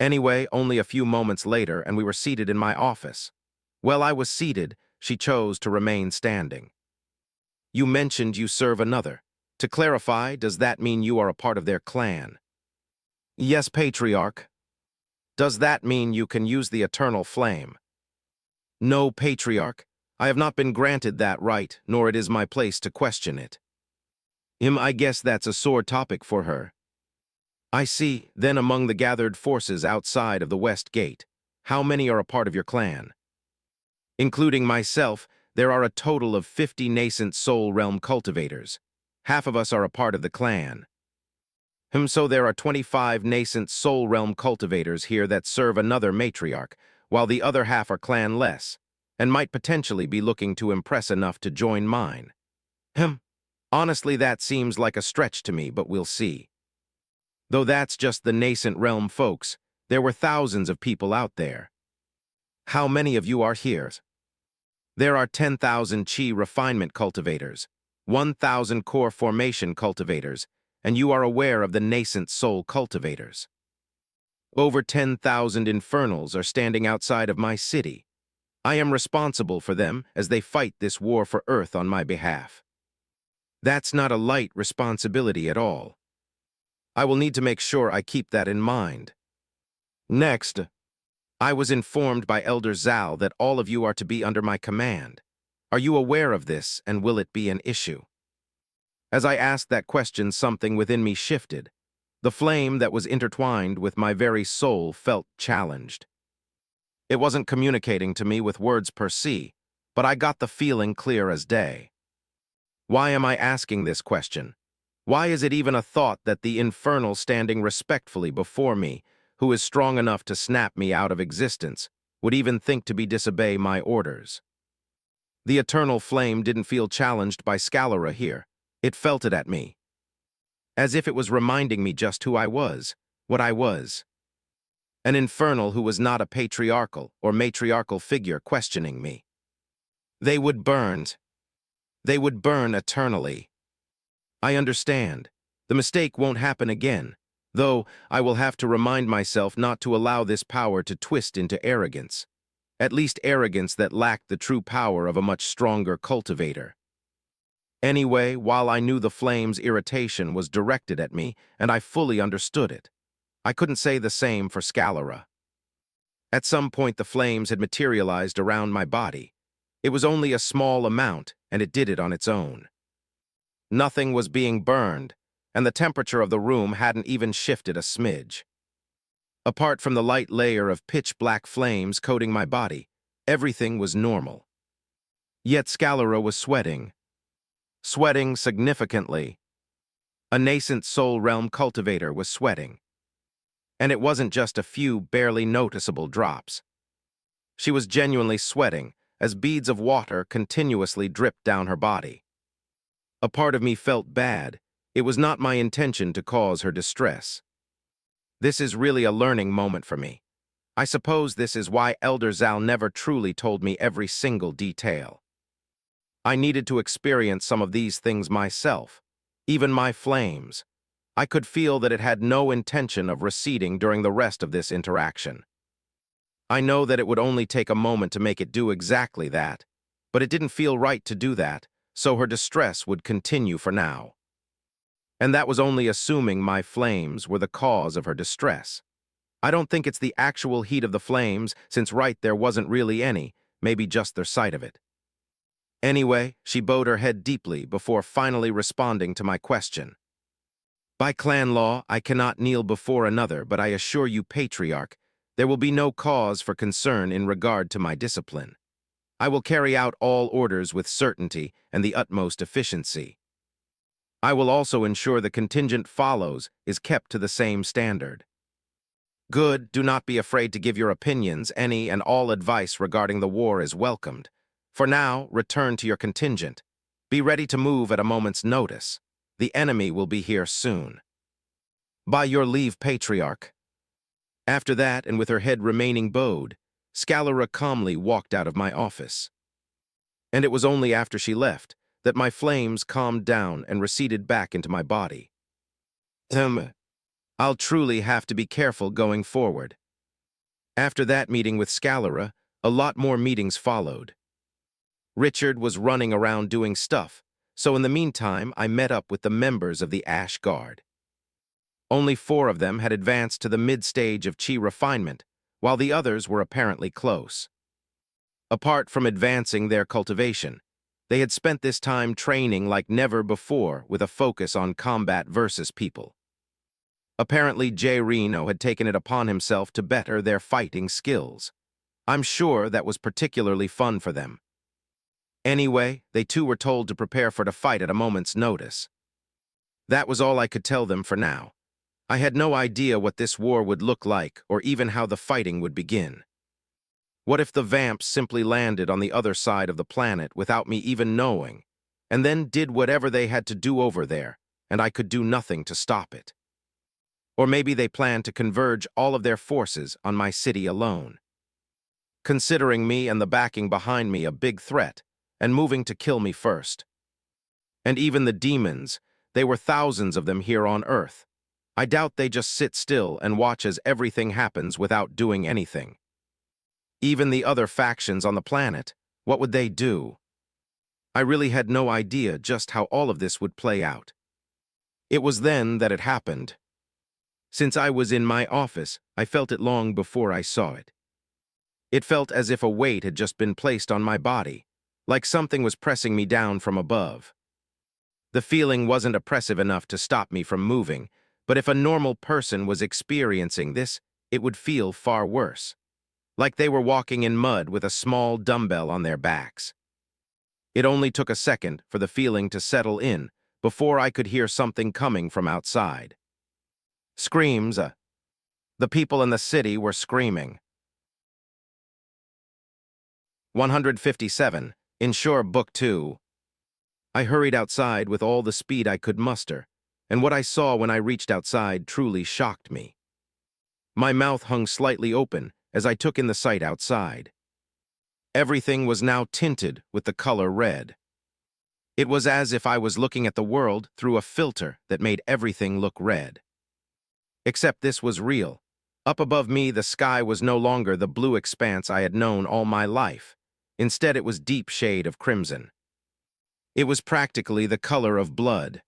S1: Anyway, only a few moments later, and we were seated in my office. While I was seated, she chose to remain standing. You mentioned you serve another. To clarify, does that mean you are a part of their clan? Yes, Patriarch. Does that mean you can use the eternal flame? No, Patriarch. I have not been granted that right, nor it is my place to question it. I guess that's a sore topic for her. I see. Then among the gathered forces outside of the West Gate, how many are a part of your clan? Including myself, there are a total of 50 nascent soul realm cultivators. Half of us are a part of the clan. So there are 25 nascent soul realm cultivators here that serve another matriarch, while the other half are clanless, and might potentially be looking to impress enough to join mine. Honestly, that seems like a stretch to me, but we'll see. Though that's just the nascent realm folks, there were thousands of people out there. How many of you are here? There are 10,000 chi refinement cultivators, 1,000 core formation cultivators, and you are aware of the nascent soul cultivators. Over 10,000 infernals are standing outside of my city. I am responsible for them as they fight this war for Earth on my behalf. That's not a light responsibility at all. I will need to make sure I keep that in mind. Next, I was informed by Elder Zal that all of you are to be under my command. Are you aware of this, and will it be an issue? As I asked that question, something within me shifted. The flame that was intertwined with my very soul felt challenged. It wasn't communicating to me with words per se, but I got the feeling clear as day. Why am I asking this question? Why is it even a thought that the Infernal standing respectfully before me, who is strong enough to snap me out of existence, would even think to disobey my orders? The eternal flame didn't feel challenged by Scalera here. It felt it at me, as if it was reminding me just who I was, what I was. An Infernal who was not a patriarchal or matriarchal figure questioning me. They would burn. They would burn eternally. I understand. The mistake won't happen again, though I will have to remind myself not to allow this power to twist into arrogance. At least arrogance that lacked the true power of a much stronger cultivator. Anyway, while I knew the flame's irritation was directed at me, and I fully understood it, I couldn't say the same for Scalera. At some point the flames had materialized around my body. It was only a small amount, and it did it on its own. Nothing was being burned, and the temperature of the room hadn't even shifted a smidge. Apart from the light layer of pitch-black flames coating my body, everything was normal. Yet Scalera was sweating. Sweating significantly. A nascent soul realm cultivator was sweating. And it wasn't just a few barely noticeable drops. She was genuinely sweating as beads of water continuously dripped down her body. A part of me felt bad. It was not my intention to cause her distress. This is really a learning moment for me. I suppose this is why Elder Zal never truly told me every single detail. I needed to experience some of these things myself, even my flames. I could feel that it had no intention of receding during the rest of this interaction. I know that it would only take a moment to make it do exactly that, but it didn't feel right to do that, so her distress would continue for now. And that was only assuming my flames were the cause of her distress. I don't think it's the actual heat of the flames, since there wasn't really any, maybe just their sight of it. Anyway, she bowed her head deeply before finally responding to my question. By clan law, I cannot kneel before another, but I assure you, Patriarch, there will be no cause for concern in regard to my discipline. I will carry out all orders with certainty and the utmost efficiency. I will also ensure the contingent follows is kept to the same standard. Good, do not be afraid to give your opinions. Any and all advice regarding the war is welcomed. For now, return to your contingent. Be ready to move at a moment's notice. The enemy will be here soon. By your leave, Patriarch. After that, and with her head remaining bowed, Scalera calmly walked out of my office. And it was only after she left that my flames calmed down and receded back into my body. I'll truly have to be careful going forward. After that meeting with Scalera, a lot more meetings followed. Richard was running around doing stuff, so in the meantime I met up with the members of the Ash Guard. Only 4 of them had advanced to the mid-stage of chi refinement, while the others were apparently close. Apart from advancing their cultivation, they had spent this time training like never before with a focus on combat versus people. Apparently, Jay Reno had taken it upon himself to better their fighting skills. I'm sure that was particularly fun for them. Anyway, they too were told to prepare for the fight at a moment's notice. That was all I could tell them for now. I had no idea what this war would look like or even how the fighting would begin. What if the Vamps simply landed on the other side of the planet without me even knowing, and then did whatever they had to do over there, and I could do nothing to stop it? Or maybe they planned to converge all of their forces on my city alone, considering me and the backing behind me a big threat, and moving to kill me first. And even the demons, they were thousands of them here on Earth. I doubt they just sit still and watch as everything happens without doing anything. Even the other factions on the planet, what would they do? I really had no idea just how all of this would play out. It was then that it happened. Since I was in my office, I felt it long before I saw it. It felt as if a weight had just been placed on my body, like something was pressing me down from above. The feeling wasn't oppressive enough to stop me from moving, but if a normal person was experiencing this, it would feel far worse. Like they were walking in mud with a small dumbbell on their backs. It only took a second for the feeling to settle in before I could hear something coming from outside. Screams. The people in the city were screaming. 157. Ensure Book 2. I hurried outside with all the speed I could muster, and what I saw when I reached outside truly shocked me. My mouth hung slightly open as I took in the sight outside. Everything was now tinted with the color red. It was as if I was looking at the world through a filter that made everything look red. Except this was real. Up above me, the sky was no longer the blue expanse I had known all my life. Instead, it was deep shade of crimson. It was practically the color of blood.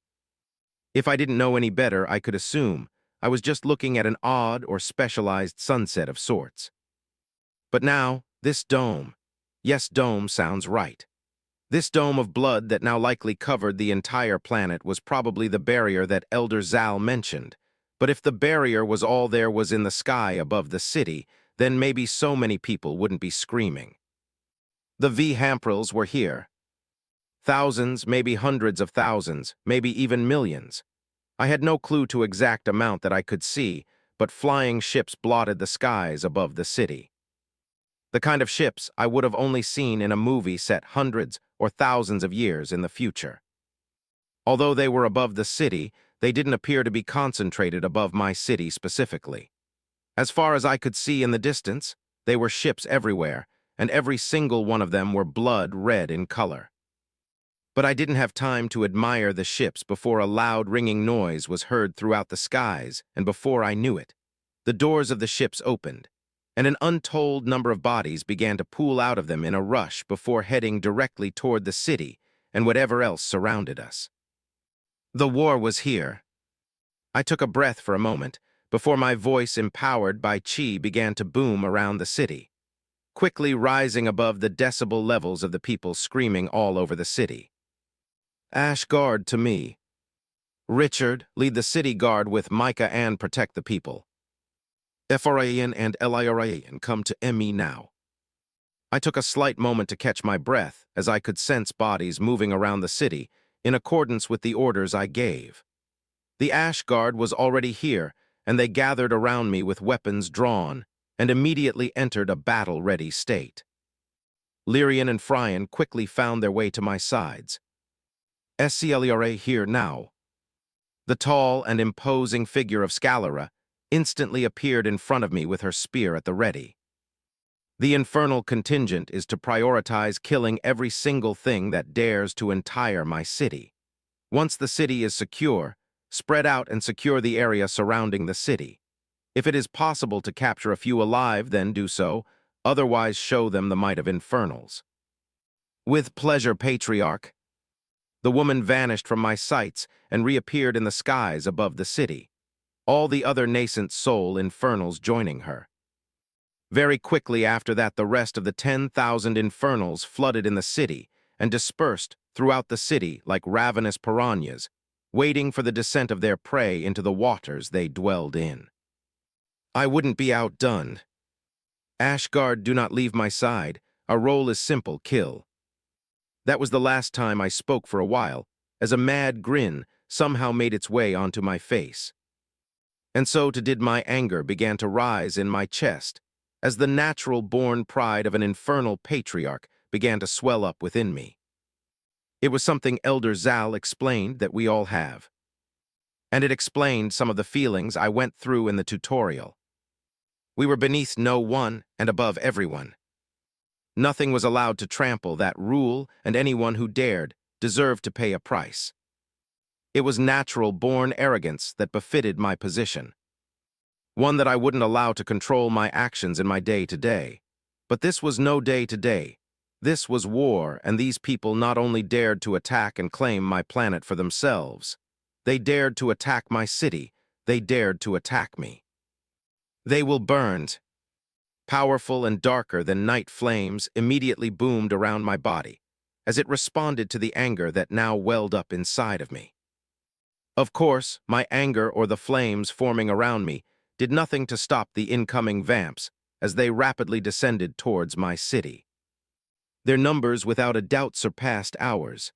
S1: If I didn't know any better, I could assume I was just looking at an odd or specialized sunset of sorts. But now, this dome. Yes, dome sounds right. This dome of blood that now likely covered the entire planet was probably the barrier that Elder Zal mentioned. But if the barrier was all there was in the sky above the city, then maybe so many people wouldn't be screaming. The Vamprils were here. Thousands, maybe hundreds of thousands, maybe even millions. I had no clue to exact amount that I could see, but flying ships blotted the skies above the city. The kind of ships I would have only seen in a movie set hundreds or thousands of years in the future. Although they were above the city, they didn't appear to be concentrated above my city specifically. As far as I could see in the distance, they were ships everywhere, and every single one of them were blood red in color. But I didn't have time to admire the ships before a loud ringing noise was heard throughout the skies, and before I knew it, the doors of the ships opened, and an untold number of bodies began to pool out of them in a rush before heading directly toward the city and whatever else surrounded us. The war was here. I took a breath for a moment before my voice, empowered by chi, began to boom around the city, quickly rising above the decibel levels of the people screaming all over the city. Ash guard to me. Richard, lead the city guard with Micah and protect the people. Fran and Liran come to me now. I took a slight moment to catch my breath as I could sense bodies moving around the city in accordance with the orders I gave. The Ash Guard was already here, and they gathered around me with weapons drawn and immediately entered a battle-ready state. Lyrian and Fryan quickly found their way to my sides. Sclera here now. The tall and imposing figure of Scalera instantly appeared in front of me with her spear at the ready. The Infernal contingent is to prioritize killing every single thing that dares to entire my city. Once the city is secure, spread out and secure the area surrounding the city. If it is possible to capture a few alive, then do so, otherwise show them the might of Infernals. With pleasure, Patriarch. The woman vanished from my sights and reappeared in the skies above the city, all the other nascent soul Infernals joining her. Very quickly after that, the rest of the 10,000 Infernals flooded in the city and dispersed throughout the city like ravenous piranhas, waiting for the descent of their prey into the waters they dwelled in. I wouldn't be outdone. Ashguard, do not leave my side. Our role is simple, kill. That was the last time I spoke for a while, as a mad grin somehow made its way onto my face. And so too did my anger began to rise in my chest, as the natural-born pride of an infernal patriarch began to swell up within me. It was something Elder Zal explained that we all have. And it explained some of the feelings I went through in the tutorial. We were beneath no one and above everyone. Nothing was allowed to trample that rule, and anyone who dared deserved to pay a price. It was natural-born arrogance that befitted my position. One that I wouldn't allow to control my actions in my day-to-day. But this was no day-to-day. This was war, and these people not only dared to attack and claim my planet for themselves, they dared to attack my city, they dared to attack me. They will burn. Powerful and darker than night flames immediately boomed around my body, as it responded to the anger that now welled up inside of me. Of course, my anger or the flames forming around me did nothing to stop the incoming vamps as they rapidly descended towards my city. Their numbers without a doubt surpassed ours,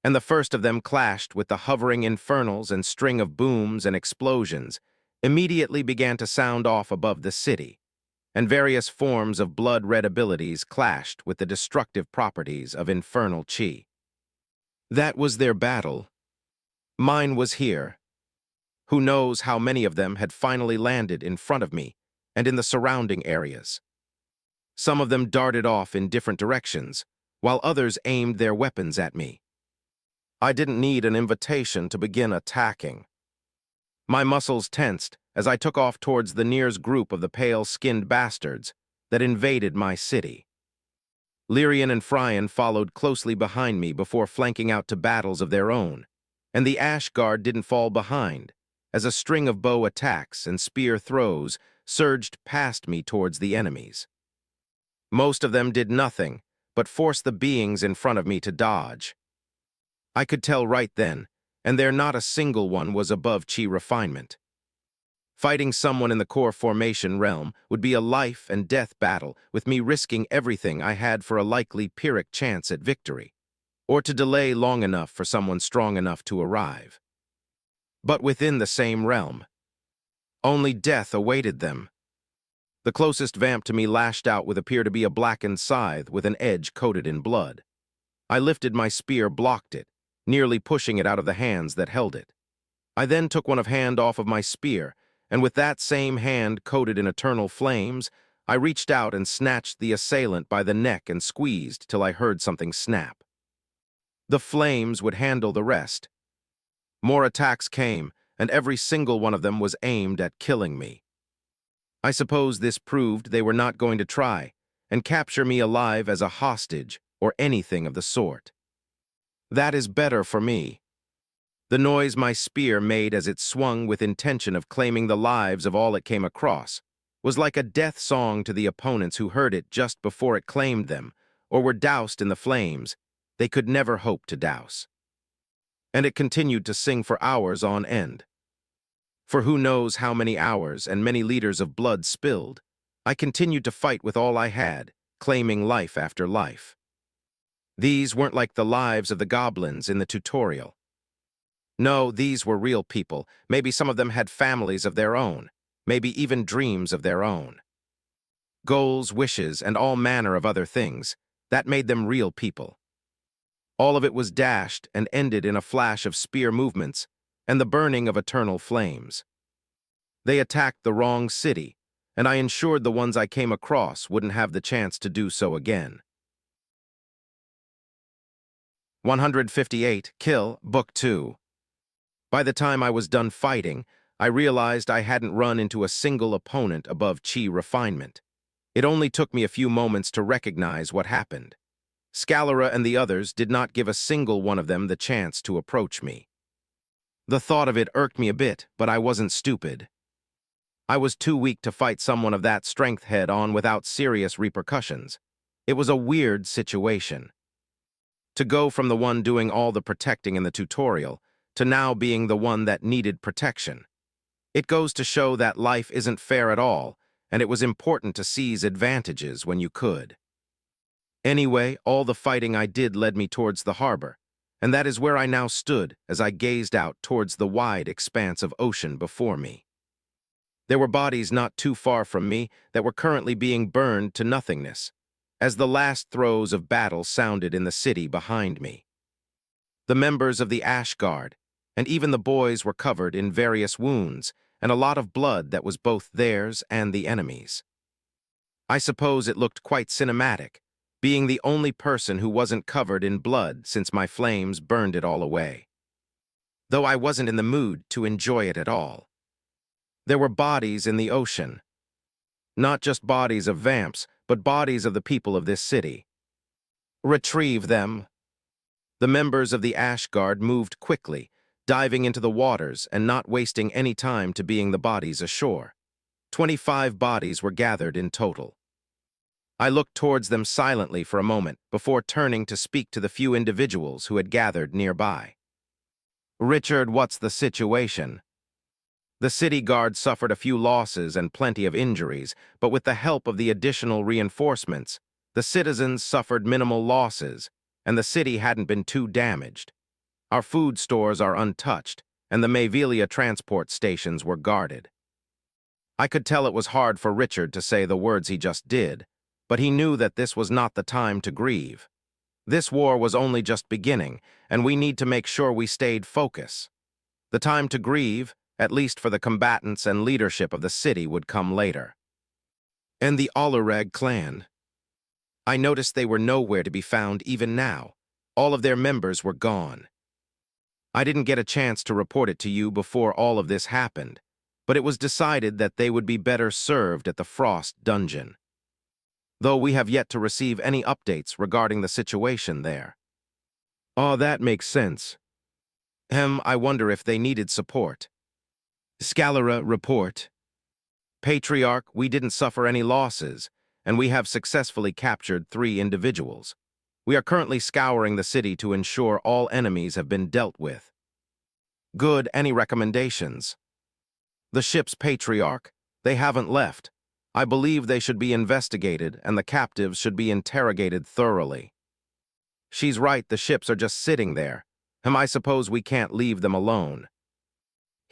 S1: and the first of them clashed with the hovering infernals, and string of booms and explosions immediately began to sound off above the city, and various forms of blood-red abilities clashed with the destructive properties of infernal chi. That was their battle. Mine was here. Who knows how many of them had finally landed in front of me and in the surrounding areas. Some of them darted off in different directions, while others aimed their weapons at me. I didn't need an invitation to begin attacking. My muscles tensed as I took off towards the nearest group of the pale-skinned bastards that invaded my city. Lyrian and Fryan followed closely behind me before flanking out to battles of their own, and the Ash Guard didn't fall behind, as a string of bow attacks and spear throws surged past me towards the enemies. Most of them did nothing but force the beings in front of me to dodge. I could tell right then, and there not a single one was above chi refinement. Fighting someone in the core formation realm would be a life and death battle, with me risking everything I had for a likely Pyrrhic chance at victory, or to delay long enough for someone strong enough to arrive. but within the same realm. Only death awaited them. The closest vamp to me lashed out with appeared to be a blackened scythe with an edge coated in blood. I lifted my spear, blocked it, nearly pushing it out of the hands that held it. I then took one hand off of my spear, and with that same hand coated in eternal flames, I reached out and snatched the assailant by the neck and squeezed till I heard something snap. The flames would handle the rest. More attacks came, and every single one of them was aimed at killing me. I suppose this proved they were not going to try and capture me alive as a hostage or anything of the sort. That is better for me. The noise my spear made as it swung with intention of claiming the lives of all it came across was like a death song to the opponents who heard it just before it claimed them or were doused in the flames they could never hope to douse. And it continued to sing for hours on end. For who knows how many hours and many liters of blood spilled, I continued to fight with all I had, claiming life after life. These weren't like the lives of the goblins in the tutorial. No, these were real people. Maybe some of them had families of their own, maybe even dreams of their own. Goals, wishes, and all manner of other things, that made them real people. All of it was dashed and ended in a flash of spear movements and the burning of eternal flames. They attacked the wrong city, and I ensured the ones I came across wouldn't have the chance to do so again. 158, Kill, Book 2. By the time I was done fighting, I realized I hadn't run into a single opponent above chi refinement. It only took me a few moments to recognize what happened. Scalera and the others did not give a single one of them the chance to approach me. The thought of it irked me a bit, but I wasn't stupid. I was too weak to fight someone of that strength head-on without serious repercussions. It was a weird situation. To go from the one doing all the protecting in the tutorial to now being the one that needed protection. It goes to show that life isn't fair at all, and it was important to seize advantages when you could. Anyway, all the fighting I did led me towards the harbor, and that is where I now stood as I gazed out towards the wide expanse of ocean before me. There were bodies not too far from me that were currently being burned to nothingness, as the last throes of battle sounded in the city behind me. The members of the Ash Guard, and even the boys, were covered in various wounds and a lot of blood that was both theirs and the enemy's. I suppose it looked quite cinematic, being the only person who wasn't covered in blood since my flames burned it all away. Though I wasn't in the mood to enjoy it at all. There were bodies in the ocean. Not just bodies of vamps, but bodies of the people of this city. Retrieve them. The members of the Ash Guard moved quickly, diving into the waters and not wasting any time to being the bodies ashore. 25 bodies were gathered in total. I looked towards them silently for a moment before turning to speak to the few individuals who had gathered nearby. Richard, what's the situation? The city guard suffered a few losses and plenty of injuries, but with the help of the additional reinforcements, the citizens suffered minimal losses, and the city hadn't been too damaged. Our food stores are untouched, and the Mayvelia transport stations were guarded. I could tell it was hard for Richard to say the words he just did, but he knew that this was not the time to grieve. This war was only just beginning, and we need to make sure we stayed focused. The time to grieve, at least for the combatants and leadership of the city, would come later. And the Oloreg clan. I noticed they were nowhere to be found even now. All of their members were gone. I didn't get a chance to report it to you before all of this happened, but it was decided that they would be better served at the Frost Dungeon. Though we have yet to receive any updates regarding the situation there. Oh, that makes sense. I wonder if they needed support. Scalera, report. Patriarch, we didn't suffer any losses, and we have successfully captured 3 individuals. We are currently scouring the city to ensure all enemies have been dealt with. Good, any recommendations? The ship's Patriarch, they haven't left. I believe they should be investigated and the captives should be interrogated thoroughly. She's right, the ships are just sitting there. I suppose we can't leave them alone.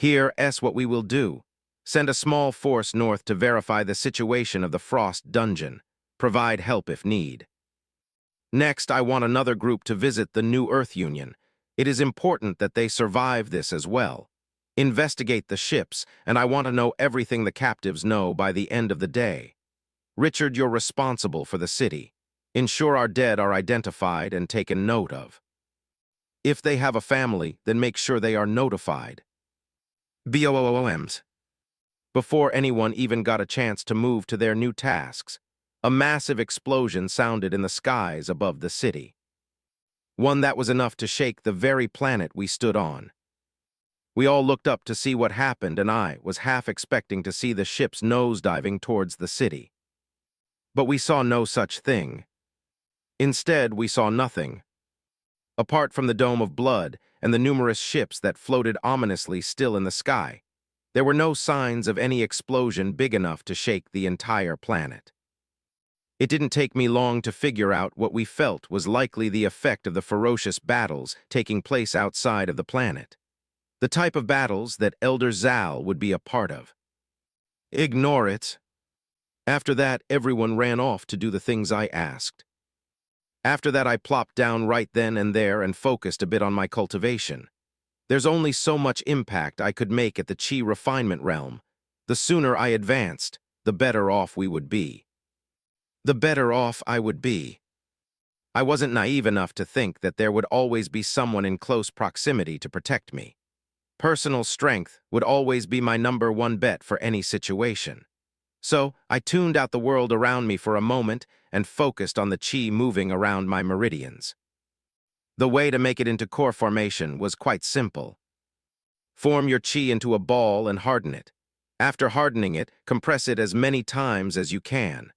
S1: Here, what we will do. Send a small force north to verify the situation of the Frost Dungeon. Provide help if need. Next, I want another group to visit the New Earth Union. It is important that they survive this as well. Investigate the ships, and I want to know everything the captives know by the end of the day. Richard, you're responsible for the city. Ensure our dead are identified and taken note of. If they have a family, then make sure they are notified. BOOMs. Before anyone even got a chance to move to their new tasks, a massive explosion sounded in the skies above the city. One that was enough to shake the very planet we stood on. We all looked up to see what happened, and I was half expecting to see the ships nosediving towards the city. But we saw no such thing. Instead, we saw nothing. Apart from the dome of blood and the numerous ships that floated ominously still in the sky, there were no signs of any explosion big enough to shake the entire planet. It didn't take me long to figure out what we felt was likely the effect of the ferocious battles taking place outside of the planet. The type of battles that Elder Zal would be a part of. Ignore it. After that, everyone ran off to do the things I asked. After that, I plopped down right then and there and focused a bit on my cultivation. There's only so much impact I could make at the chi refinement realm. The sooner I advanced, the better off we would be. The better off I would be. I wasn't naive enough to think that there would always be someone in close proximity to protect me. Personal strength would always be my #1 bet for any situation. So I tuned out the world around me for a moment and focused on the chi moving around my meridians. The way to make it into core formation was quite simple. Form your chi into a ball and harden it. After hardening it, compress it as many times as you can.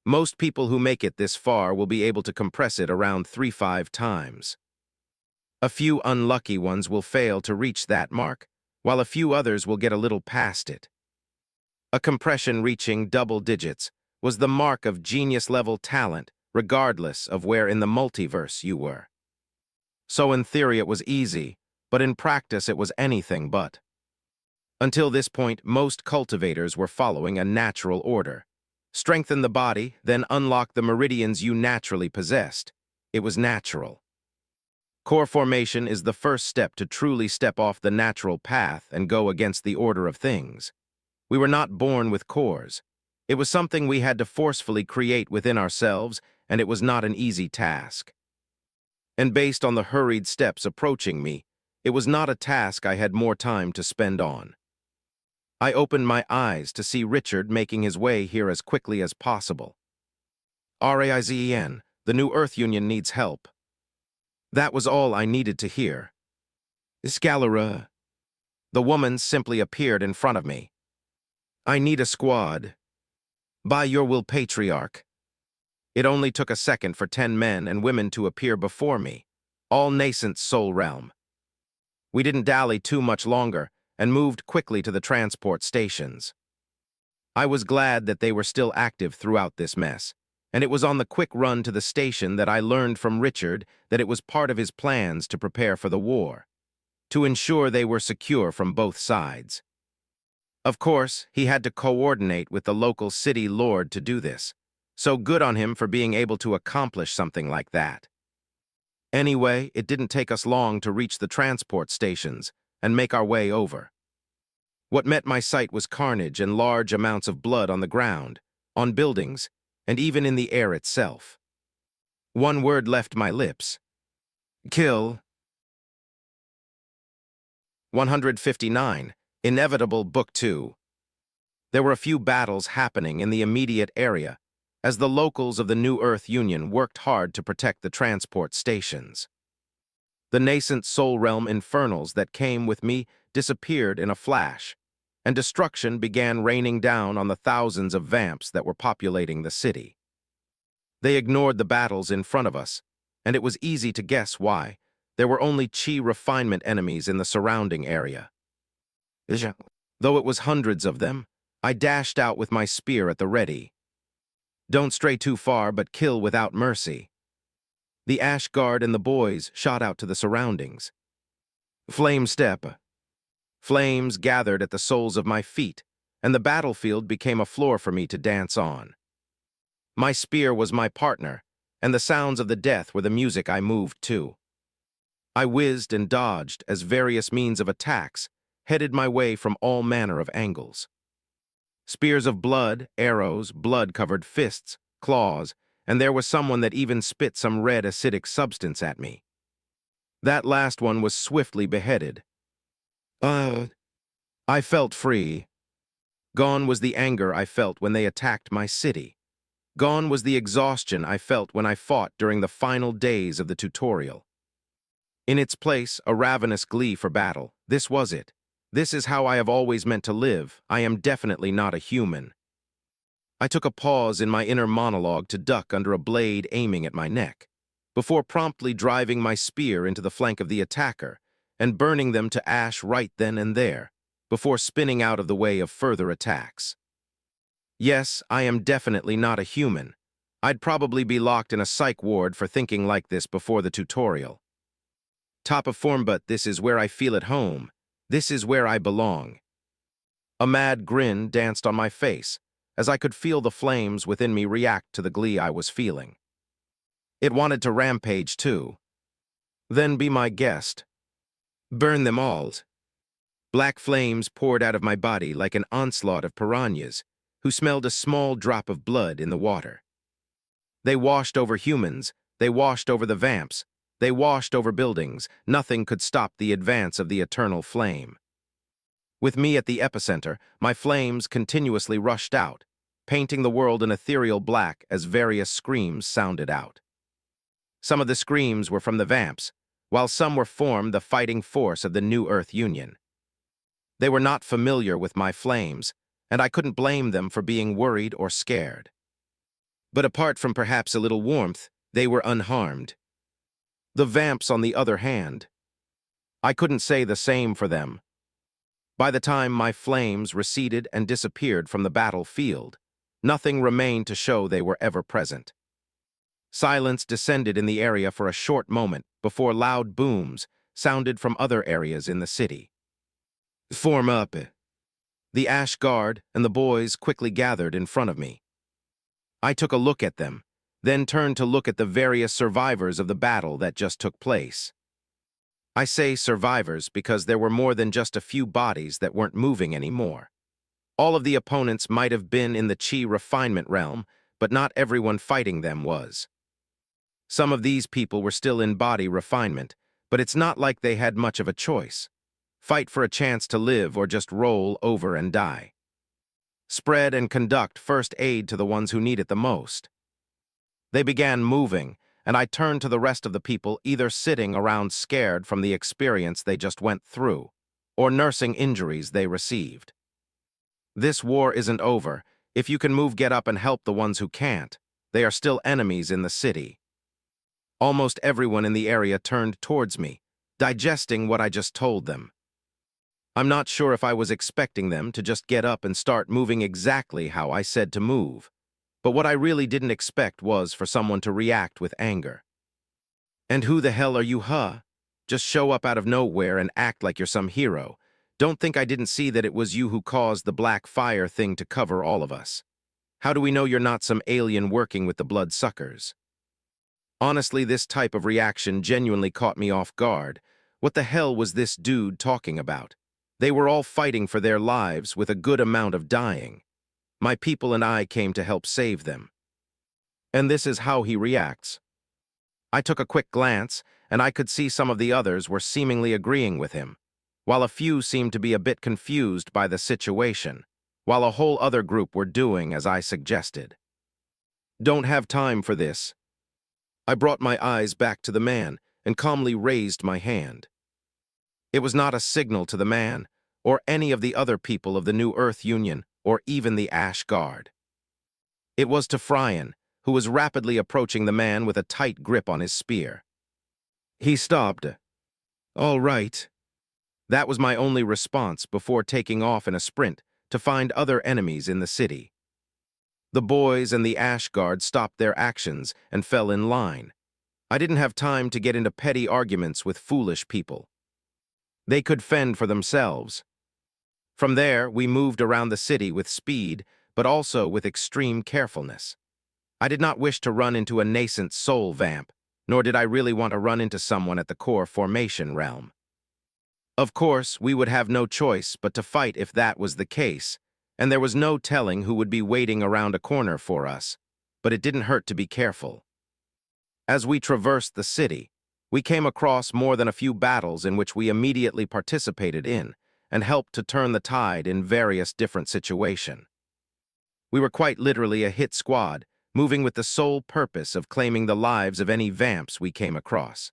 S1: Most people who make it this far will be able to compress it around 3-5 times. A few unlucky ones will fail to reach that mark, while a few others will get a little past it. A compression reaching double digits was the mark of genius-level talent, regardless of where in the multiverse you were. So in theory it was easy, but in practice it was anything but. Until this point, most cultivators were following a natural order. Strengthen the body, then unlock the meridians you naturally possessed. It was natural. Core formation is the first step to truly step off the natural path and go against the order of things. We were not born with cores. It was something we had to forcefully create within ourselves, and it was not an easy task. And based on the hurried steps approaching me, it was not a task I had more time to spend on. I opened my eyes to see Richard making his way here as quickly as possible. Raizen, the New Earth Union needs help. That was all I needed to hear. Scalera. The woman simply appeared in front of me. I need a squad. By your will, patriarch. It only took a second for 10 men and women to appear before me, all nascent soul realm. We didn't dally too much longer and moved quickly to the transport stations. I was glad that they were still active throughout this mess, and it was on the quick run to the station that I learned from Richard that it was part of his plans to prepare for the war, to ensure they were secure from both sides. Of course, he had to coordinate with the local city lord to do this, so good on him for being able to accomplish something like that. Anyway, it didn't take us long to reach the transport stations and make our way over. What met my sight was carnage and large amounts of blood on the ground, on buildings, and even in the air itself. One word left my lips. Kill. 159. Inevitable Book 2. There were a few battles happening in the immediate area, as the locals of the New Earth Union worked hard to protect the transport stations. The nascent soul realm infernals that came with me disappeared in a flash, and destruction began raining down on the thousands of vamps that were populating the city. They ignored the battles in front of us, and it was easy to guess why. There were only chi refinement enemies in the surrounding area. Though it was hundreds of them, I dashed out with my spear at the ready. Don't stray too far, but kill without mercy. The Ash Guard and the boys shot out to the surroundings. Flame step. Flames gathered at the soles of my feet, and the battlefield became a floor for me to dance on. My spear was my partner, and the sounds of the death were the music I moved to. I whizzed and dodged as various means of attacks headed my way from all manner of angles. Spears of blood, arrows, blood-covered fists, claws, and there was someone that even spit some red acidic substance at me. That last one was swiftly beheaded. I felt free. Gone was the anger I felt when they attacked my city. Gone was the exhaustion I felt when I fought during the final days of the tutorial. In its place, a ravenous glee for battle. This was it. This is how I have always meant to live. I am definitely not a human. I took a pause in my inner monologue to duck under a blade aiming at my neck, before promptly driving my spear into the flank of the attacker and burning them to ash right then and there, before spinning out of the way of further attacks. Yes, I am definitely not a human. I'd probably be locked in a psych ward for thinking like this before the tutorial. Top of form, but this is where I feel at home. This is where I belong. A mad grin danced on my face, as I could feel the flames within me react to the glee I was feeling. It wanted to rampage too. Then be my guest. Burn them all. Black flames poured out of my body like an onslaught of piranhas, who smelled a small drop of blood in the water. They washed over humans, they washed over the vamps, they washed over buildings. Nothing could stop the advance of the eternal flame. With me at the epicenter, my flames continuously rushed out, painting the world an ethereal black as various screams sounded out. Some of the screams were from the vamps, while some were formed the fighting force of the New Earth Union. They were not familiar with my flames, and I couldn't blame them for being worried or scared. But apart from perhaps a little warmth, they were unharmed. The vamps, on the other hand, I couldn't say the same for them. By the time my flames receded and disappeared from the battlefield, nothing remained to show they were ever present. Silence descended in the area for a short moment before loud booms sounded from other areas in the city. Form up. The Ash Guard and the boys quickly gathered in front of me. I took a look at them, then turned to look at the various survivors of the battle that just took place. I say survivors because there were more than just a few bodies that weren't moving anymore. All of the opponents might have been in the chi refinement realm, but not everyone fighting them was. Some of these people were still in body refinement, but it's not like they had much of a choice. Fight for a chance to live or just roll over and die. Spread and conduct first aid to the ones who need it the most. They began moving, and I turned to the rest of the people either sitting around scared from the experience they just went through, or nursing injuries they received. This war isn't over. If you can move, get up and help the ones who can't. They are still enemies in the city. Almost everyone in the area turned towards me, digesting what I just told them. I'm not sure if I was expecting them to just get up and start moving exactly how I said to move, but what I really didn't expect was for someone to react with anger. And who the hell are you, huh? Just show up out of nowhere and act like you're some hero. Don't think I didn't see that it was you who caused the black fire thing to cover all of us. How do we know you're not some alien working with the bloodsuckers? Honestly, this type of reaction genuinely caught me off guard. What the hell was this dude talking about? They were all fighting for their lives with a good amount of dying. My people and I came to help save them. And this is how he reacts. I took a quick glance, and I could see some of the others were seemingly agreeing with him, while a few seemed to be a bit confused by the situation, while a whole other group were doing as I suggested. Don't have time for this. I brought my eyes back to the man and calmly raised my hand. It was not a signal to the man, or any of the other people of the New Earth Union, or even the Ash Guard. It was to Fryan, who was rapidly approaching the man with a tight grip on his spear. He stopped. All right. That was my only response before taking off in a sprint to find other enemies in the city. The boys and the Ash Guard stopped their actions and fell in line. I didn't have time to get into petty arguments with foolish people. They could fend for themselves. From there, we moved around the city with speed, but also with extreme carefulness. I did not wish to run into a nascent soul vamp, nor did I really want to run into someone at the core formation realm. Of course, we would have no choice but to fight if that was the case, and there was no telling who would be waiting around a corner for us, but it didn't hurt to be careful. As we traversed the city, we came across more than a few battles in which we immediately participated in and helped to turn the tide in various different situations. We were quite literally a hit squad, moving with the sole purpose of claiming the lives of any vamps we came across.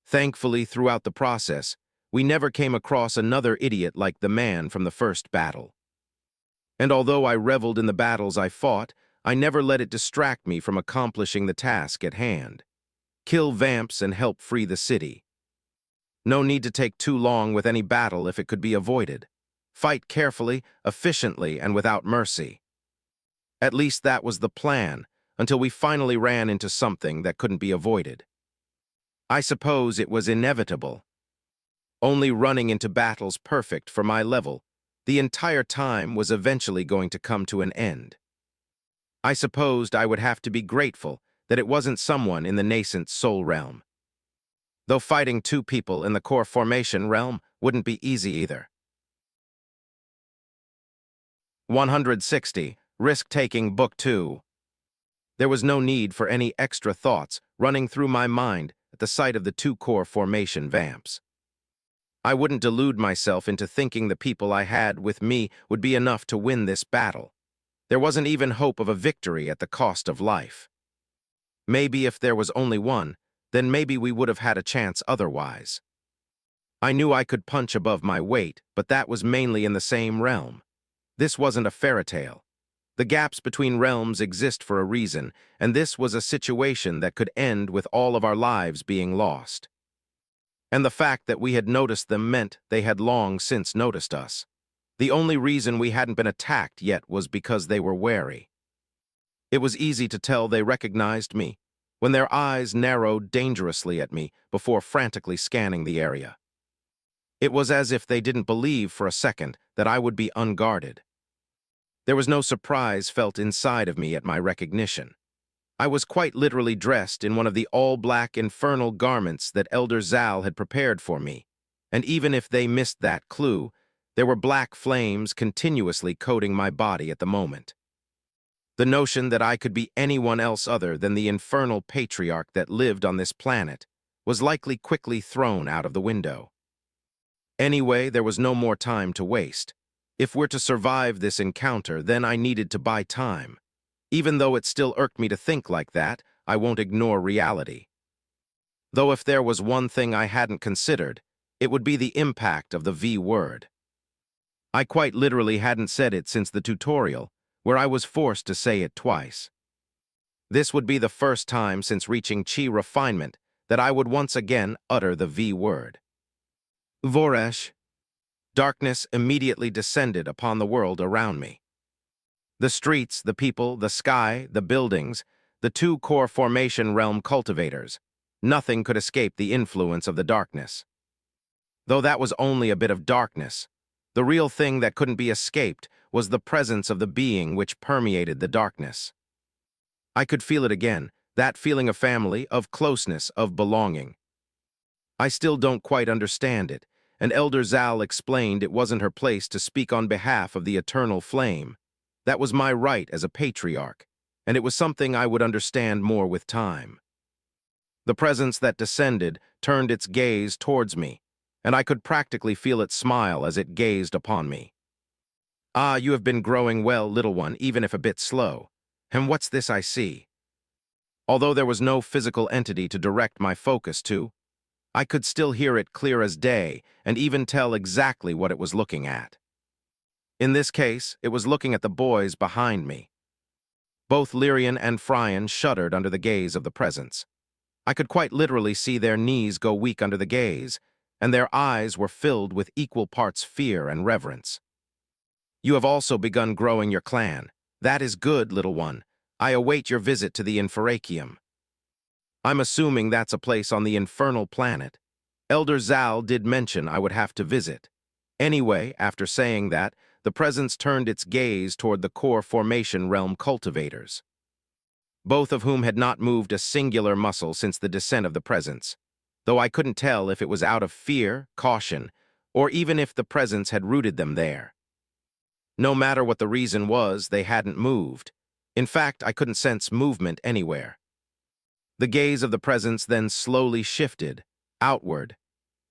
S1: Thankfully, throughout the process, we never came across another idiot like the man from the first battle. And although I reveled in the battles I fought, I never let it distract me from accomplishing the task at hand. Kill vamps and help free the city. No need to take too long with any battle if it could be avoided. Fight carefully, efficiently, and without mercy. At least that was the plan, until we finally ran into something that couldn't be avoided. I suppose it was inevitable. Only running into battles perfect for my level, the entire time was eventually going to come to an end. I supposed I would have to be grateful that it wasn't someone in the nascent soul realm. Though fighting two people in the core formation realm wouldn't be easy either. 160. Risk-taking Book 2. There was no need for any extra thoughts running through my mind at the sight of the two core formation vamps. I wouldn't delude myself into thinking the people I had with me would be enough to win this battle. There wasn't even hope of a victory at the cost of life. Maybe if there was only one, then maybe we would have had a chance otherwise. I knew I could punch above my weight, but that was mainly in the same realm. This wasn't a fairy tale. The gaps between realms exist for a reason, and this was a situation that could end with all of our lives being lost. And the fact that we had noticed them meant they had long since noticed us. The only reason we hadn't been attacked yet was because they were wary. It was easy to tell they recognized me, when their eyes narrowed dangerously at me before frantically scanning the area. It was as if they didn't believe for a second that I would be unguarded. There was no surprise felt inside of me at my recognition. I was quite literally dressed in one of the all-black infernal garments that Elder Zal had prepared for me, and even if they missed that clue, there were black flames continuously coating my body at the moment. The notion that I could be anyone else other than the infernal patriarch that lived on this planet was likely quickly thrown out of the window. Anyway, there was no more time to waste. If we're to survive this encounter, then I needed to buy time. Even though it still irked me to think like that, I won't ignore reality. Though if there was one thing I hadn't considered, it would be the impact of the V word. I quite literally hadn't said it since the tutorial, where I was forced to say it twice. This would be the first time since reaching Chi refinement that I would once again utter the V word. Voresh. Darkness immediately descended upon the world around me. The streets, the people, the sky, the buildings, the two core formation realm cultivators, nothing could escape the influence of the darkness. Though that was only a bit of darkness, the real thing that couldn't be escaped was the presence of the being which permeated the darkness. I could feel it again, that feeling of family, of closeness, of belonging. I still don't quite understand it, and Elder Zal explained it wasn't her place to speak on behalf of the eternal flame. That was my right as a patriarch, and it was something I would understand more with time. The presence that descended turned its gaze towards me, and I could practically feel it smile as it gazed upon me. "Ah, you have been growing well, little one, even if a bit slow. And what's this I see?" Although there was no physical entity to direct my focus to, I could still hear it clear as day and even tell exactly what it was looking at. In this case, it was looking at the boys behind me. Both Lyrian and Phrian shuddered under the gaze of the presence. I could quite literally see their knees go weak under the gaze, and their eyes were filled with equal parts fear and reverence. "You have also begun growing your clan. That is good, little one. I await your visit to the Inferacium." I'm assuming that's a place on the infernal planet. Elder Zal did mention I would have to visit. Anyway, after saying that, the presence turned its gaze toward the core formation realm cultivators, both of whom had not moved a singular muscle since the descent of the presence, though I couldn't tell if it was out of fear, caution, or even if the presence had rooted them there. No matter what the reason was, they hadn't moved. In fact, I couldn't sense movement anywhere. The gaze of the presence then slowly shifted, outward.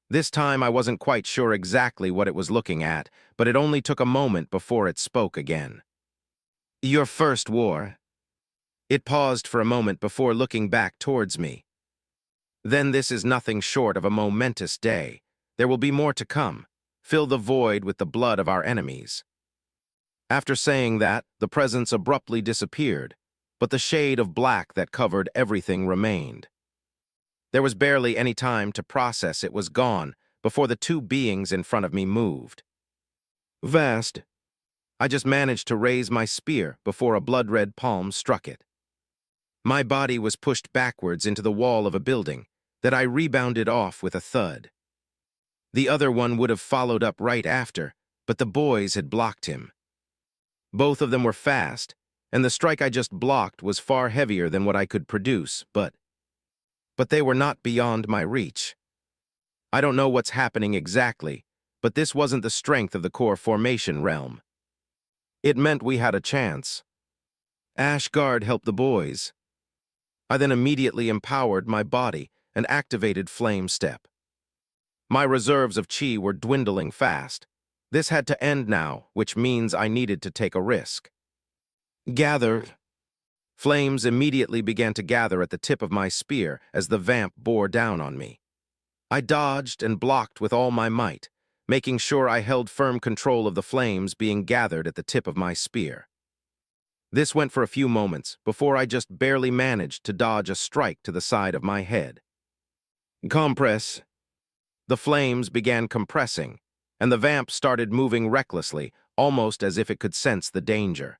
S1: This time I wasn't quite sure exactly what it was looking at, but it only took a moment before it spoke again. "Your first war." It paused for a moment before looking back towards me. "Then this is nothing short of a momentous day. There will be more to come. Fill the void with the blood of our enemies." After saying that, the presence abruptly disappeared, but the shade of black that covered everything remained. There was barely any time to process it was gone before the two beings in front of me moved. Vast. I just managed to raise my spear before a blood-red palm struck it. My body was pushed backwards into the wall of a building that I rebounded off with a thud. The other one would have followed up right after, but the boys had blocked him. Both of them were fast, and the strike I just blocked was far heavier than what I could produce, but they were not beyond my reach. I don't know what's happening exactly, but this wasn't the strength of the core formation realm. It meant we had a chance. Ashgard helped the boys. I then immediately empowered my body and activated Flame Step. My reserves of chi were dwindling fast. This had to end now, which means I needed to take a risk. Gather. Flames immediately began to gather at the tip of my spear as the vamp bore down on me. I dodged and blocked with all my might, making sure I held firm control of the flames being gathered at the tip of my spear. This went for a few moments before I just barely managed to dodge a strike to the side of my head. Compress. The flames began compressing, and the vamp started moving recklessly, almost as if it could sense the danger.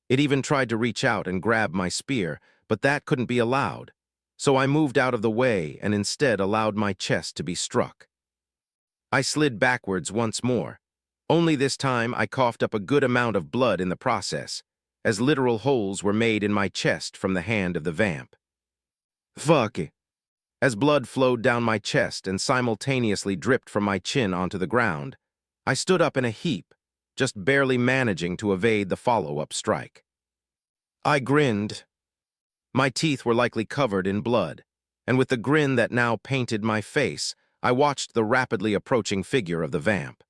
S1: It even tried to reach out and grab my spear, but that couldn't be allowed, so I moved out of the way and instead allowed my chest to be struck. I slid backwards once more. Only this time I coughed up a good amount of blood in the process, as literal holes were made in my chest from the hand of the vamp. Fuck it. As blood flowed down my chest and simultaneously dripped from my chin onto the ground, I stood up in a heap, just barely managing to evade the follow-up strike. I grinned. My teeth were likely covered in blood, and with the grin that now painted my face, I watched the rapidly approaching figure of the vamp.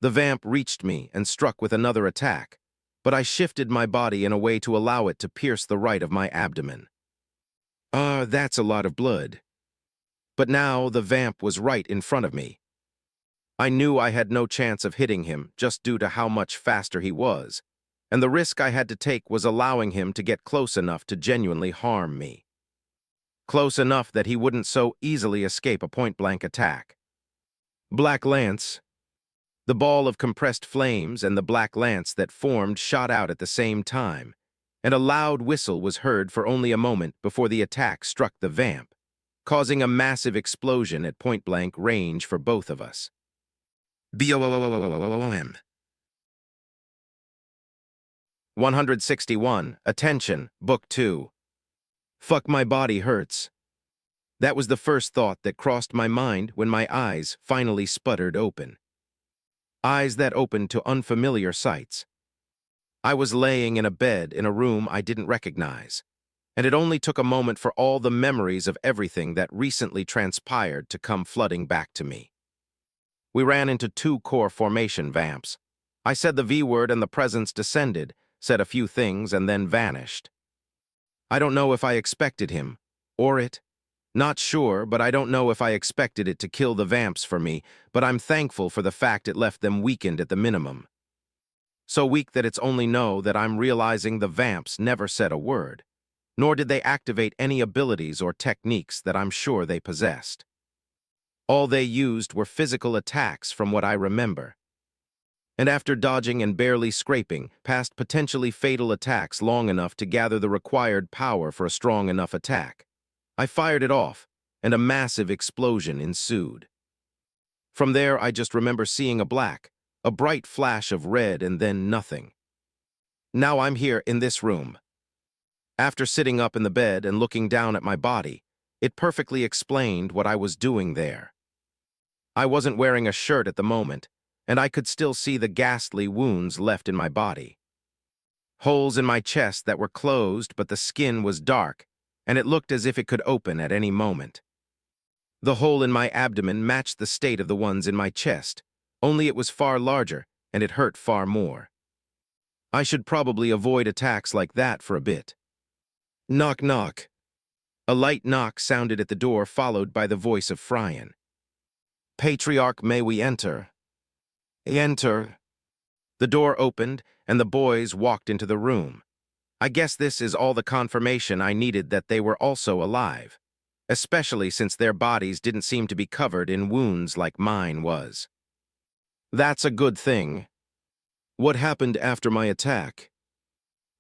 S1: The vamp reached me and struck with another attack, but I shifted my body in a way to allow it to pierce the right of my abdomen. That's a lot of blood. But now the vamp was right in front of me. I knew I had no chance of hitting him just due to how much faster he was, and the risk I had to take was allowing him to get close enough to genuinely harm me. Close enough that he wouldn't so easily escape a point-blank attack. Black Lance. The ball of compressed flames and the black lance that formed shot out at the same time, and a loud whistle was heard for only a moment before the attack struck the vamp, causing a massive explosion at point-blank range for both of us. BOOM. 161. Attention, Book 2. Fuck, my body hurts. That was the first thought that crossed my mind when my eyes finally sputtered open. Eyes that opened to unfamiliar sights. I was laying in a bed in a room I didn't recognize, and it only took a moment for all the memories of everything that recently transpired to come flooding back to me. We ran into two core formation vamps. I said the V word and the presence descended, said a few things, and then vanished. I don't know if I expected him, or it. Not sure, but I don't know if I expected it to kill the vamps for me, but I'm thankful for the fact it left them weakened at the minimum. So weak that it's only know that I'm realizing the vamps never said a word, nor did they activate any abilities or techniques that I'm sure they possessed. All they used were physical attacks from what I remember. And after dodging and barely scraping past potentially fatal attacks long enough to gather the required power for a strong enough attack, I fired it off, and a massive explosion ensued. From there, I just remember seeing a bright flash of red and then nothing. Now I'm here in this room. After sitting up in the bed and looking down at my body, it perfectly explained what I was doing there. I wasn't wearing a shirt at the moment, and I could still see the ghastly wounds left in my body. Holes in my chest that were closed, but the skin was dark, and it looked as if it could open at any moment. The hole in my abdomen matched the state of the ones in my chest, only it was far larger, and it hurt far more. I should probably avoid attacks like that for a bit. Knock, knock. A light knock sounded at the door, followed by the voice of Fryan. Patriarch, may we enter? Enter. The door opened, and the boys walked into the room. I guess this is all the confirmation I needed that they were also alive, especially since their bodies didn't seem to be covered in wounds like mine was. That's a good thing. What happened after my attack?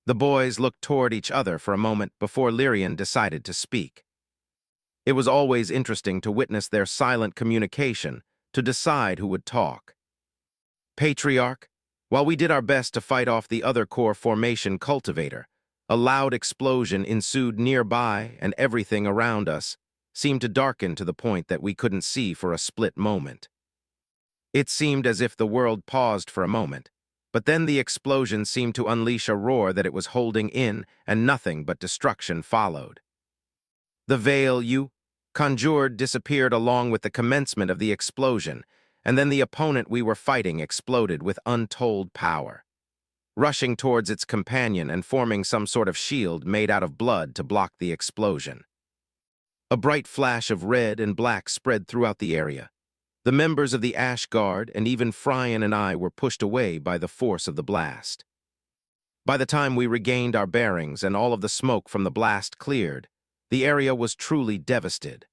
S1: The boys looked toward each other for a moment before Lyrian decided to speak. It was always interesting to witness their silent communication to decide who would talk. Patriarch, while we did our best to fight off the other core formation cultivator, a loud explosion ensued nearby, and everything around us seemed to darken to the point that we couldn't see for a split moment. It seemed as if the world paused for a moment, but then the explosion seemed to unleash a roar that it was holding in, and nothing but destruction followed. The veil you conjured disappeared along with the commencement of the explosion, and then the opponent we were fighting exploded with untold power, rushing towards its companion and forming some sort of shield made out of blood to block the explosion. A bright flash of red and black spread throughout the area. The members of the Ash Guard and even Fryan and I were pushed away by the force of the blast. By the time we regained our bearings and all of the smoke from the blast cleared, the area was truly devastated.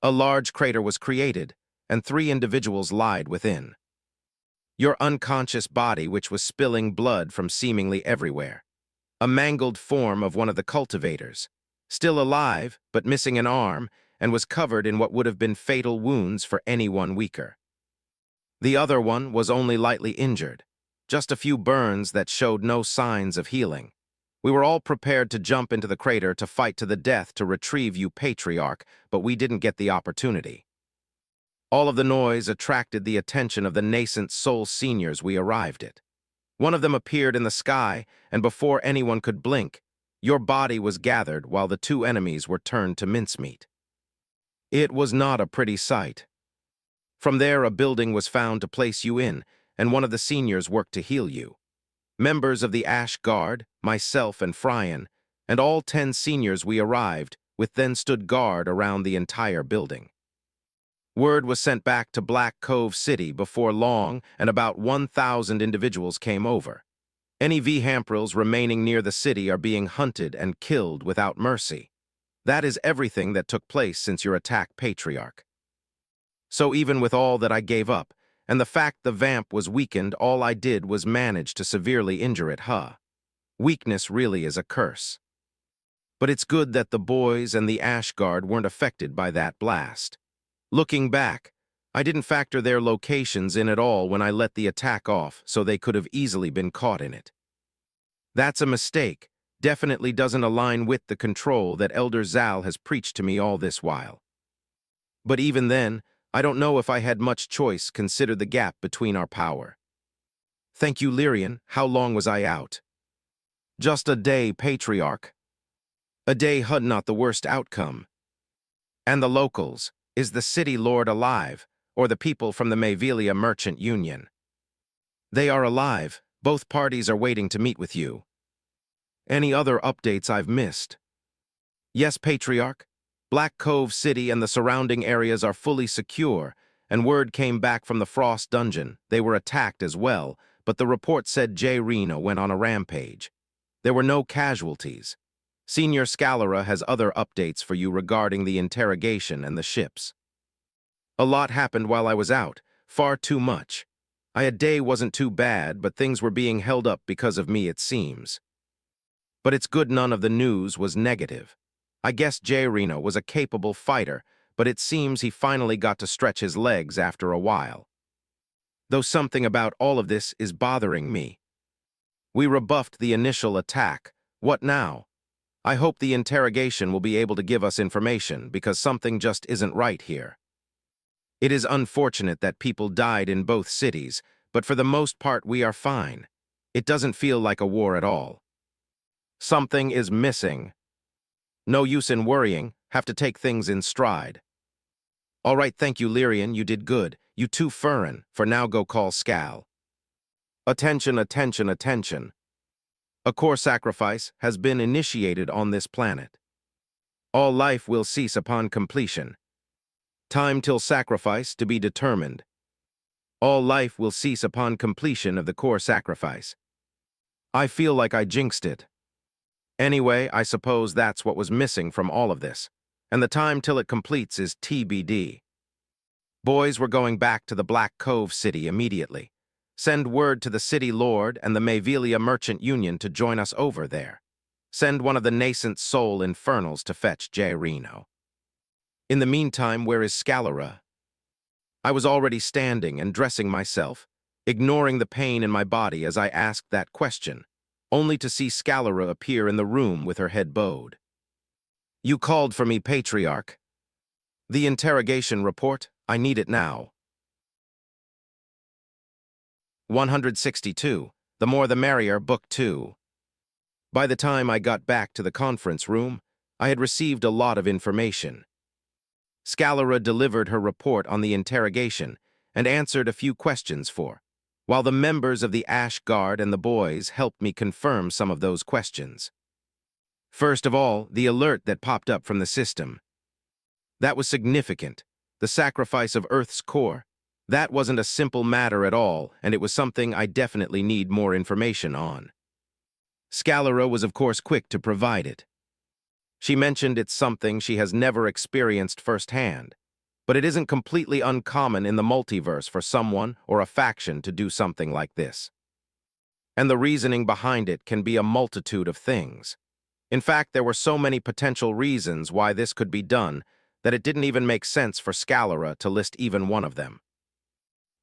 S1: A large crater was created, and 3 individuals lied within. Your unconscious body, which was spilling blood from seemingly everywhere. A mangled form of one of the cultivators, still alive but missing an arm, and was covered in what would have been fatal wounds for anyone weaker. The other one was only lightly injured, just a few burns that showed no signs of healing. We were all prepared to jump into the crater to fight to the death to retrieve you, Patriarch, but we didn't get the opportunity. All of the noise attracted the attention of the nascent Soul Seniors we arrived at. One of them appeared in the sky, and before anyone could blink, your body was gathered while the 2 enemies were turned to mincemeat. It was not a pretty sight. From there, a building was found to place you in, and one of the seniors worked to heal you. Members of the Ash Guard, myself and Fryan, and all 10 seniors we arrived with then stood guard around the entire building. Word was sent back to Black Cove City before long, and about 1,000 individuals came over. Any Vhamprils remaining near the city are being hunted and killed without mercy. That is everything that took place since your attack, Patriarch. So even with all that I gave up, and the fact the vamp was weakened, all I did was manage to severely injure it, Weakness really is a curse. But it's good that the boys and the Ash Guard weren't affected by that blast. Looking back, I didn't factor their locations in at all when I let the attack off, so they could have easily been caught in it. That's a mistake. Definitely doesn't align with the control that Elder Zal has preached to me all this while. But even then, I don't know if I had much choice, consider the gap between our power. Thank you, Lyrian. How long was I out? Just a day, Patriarch. A day, not the worst outcome. And the locals, is the city lord alive, or the people from the Mavelia Merchant Union? They are alive. Both parties are waiting to meet with you. Any other updates I've missed? Yes, Patriarch. Black Cove City and the surrounding areas are fully secure, and word came back from the Frost Dungeon. They were attacked as well, but the report said J. Reno went on a rampage. There were no casualties. Senior Scalera has other updates for you regarding the interrogation and the ships. A lot happened while I was out, far too much. A day wasn't too bad, but things were being held up because of me, it seems. But it's good none of the news was negative. I guess J. Reno was a capable fighter, but it seems he finally got to stretch his legs after a while. Though something about all of this is bothering me. We rebuffed the initial attack. What now? I hope the interrogation will be able to give us information, because something just isn't right here. It is unfortunate that people died in both cities, but for the most part we are fine. It doesn't feel like a war at all. Something is missing. No use in worrying, have to take things in stride. All right, thank you, Lyrian, you did good. You too, Furin, for now go call Scal. Attention, attention, attention. A core sacrifice has been initiated on this planet. All life will cease upon completion. Time till sacrifice to be determined. All life will cease upon completion of the core sacrifice. I feel like I jinxed it. Anyway, I suppose that's what was missing from all of this, and the time till it completes is TBD. Boys, we're going back to the Black Cove City immediately. Send word to the City Lord and the Mavelia Merchant Union to join us over there. Send one of the nascent soul Infernals to fetch J. Reno. In the meantime, where is Scalera? I was already standing and dressing myself, ignoring the pain in my body as I asked that question, only to see Scalera appear in the room with her head bowed. You called for me, Patriarch. The interrogation report, I need it now. 162, The More the Merrier, Book 2. By the time I got back to the conference room, I had received a lot of information. Scalera delivered her report on the interrogation and answered a few questions while the members of the Ash Guard and the boys helped me confirm some of those questions. First of all, the alert that popped up from the system. That was significant. The sacrifice of Earth's core. That wasn't a simple matter at all, and it was something I definitely need more information on. Scalera was of course quick to provide it. She mentioned it's something she has never experienced firsthand, but it isn't completely uncommon in the multiverse for someone or a faction to do something like this. And the reasoning behind it can be a multitude of things. In fact, there were so many potential reasons why this could be done that it didn't even make sense for Scalera to list even one of them.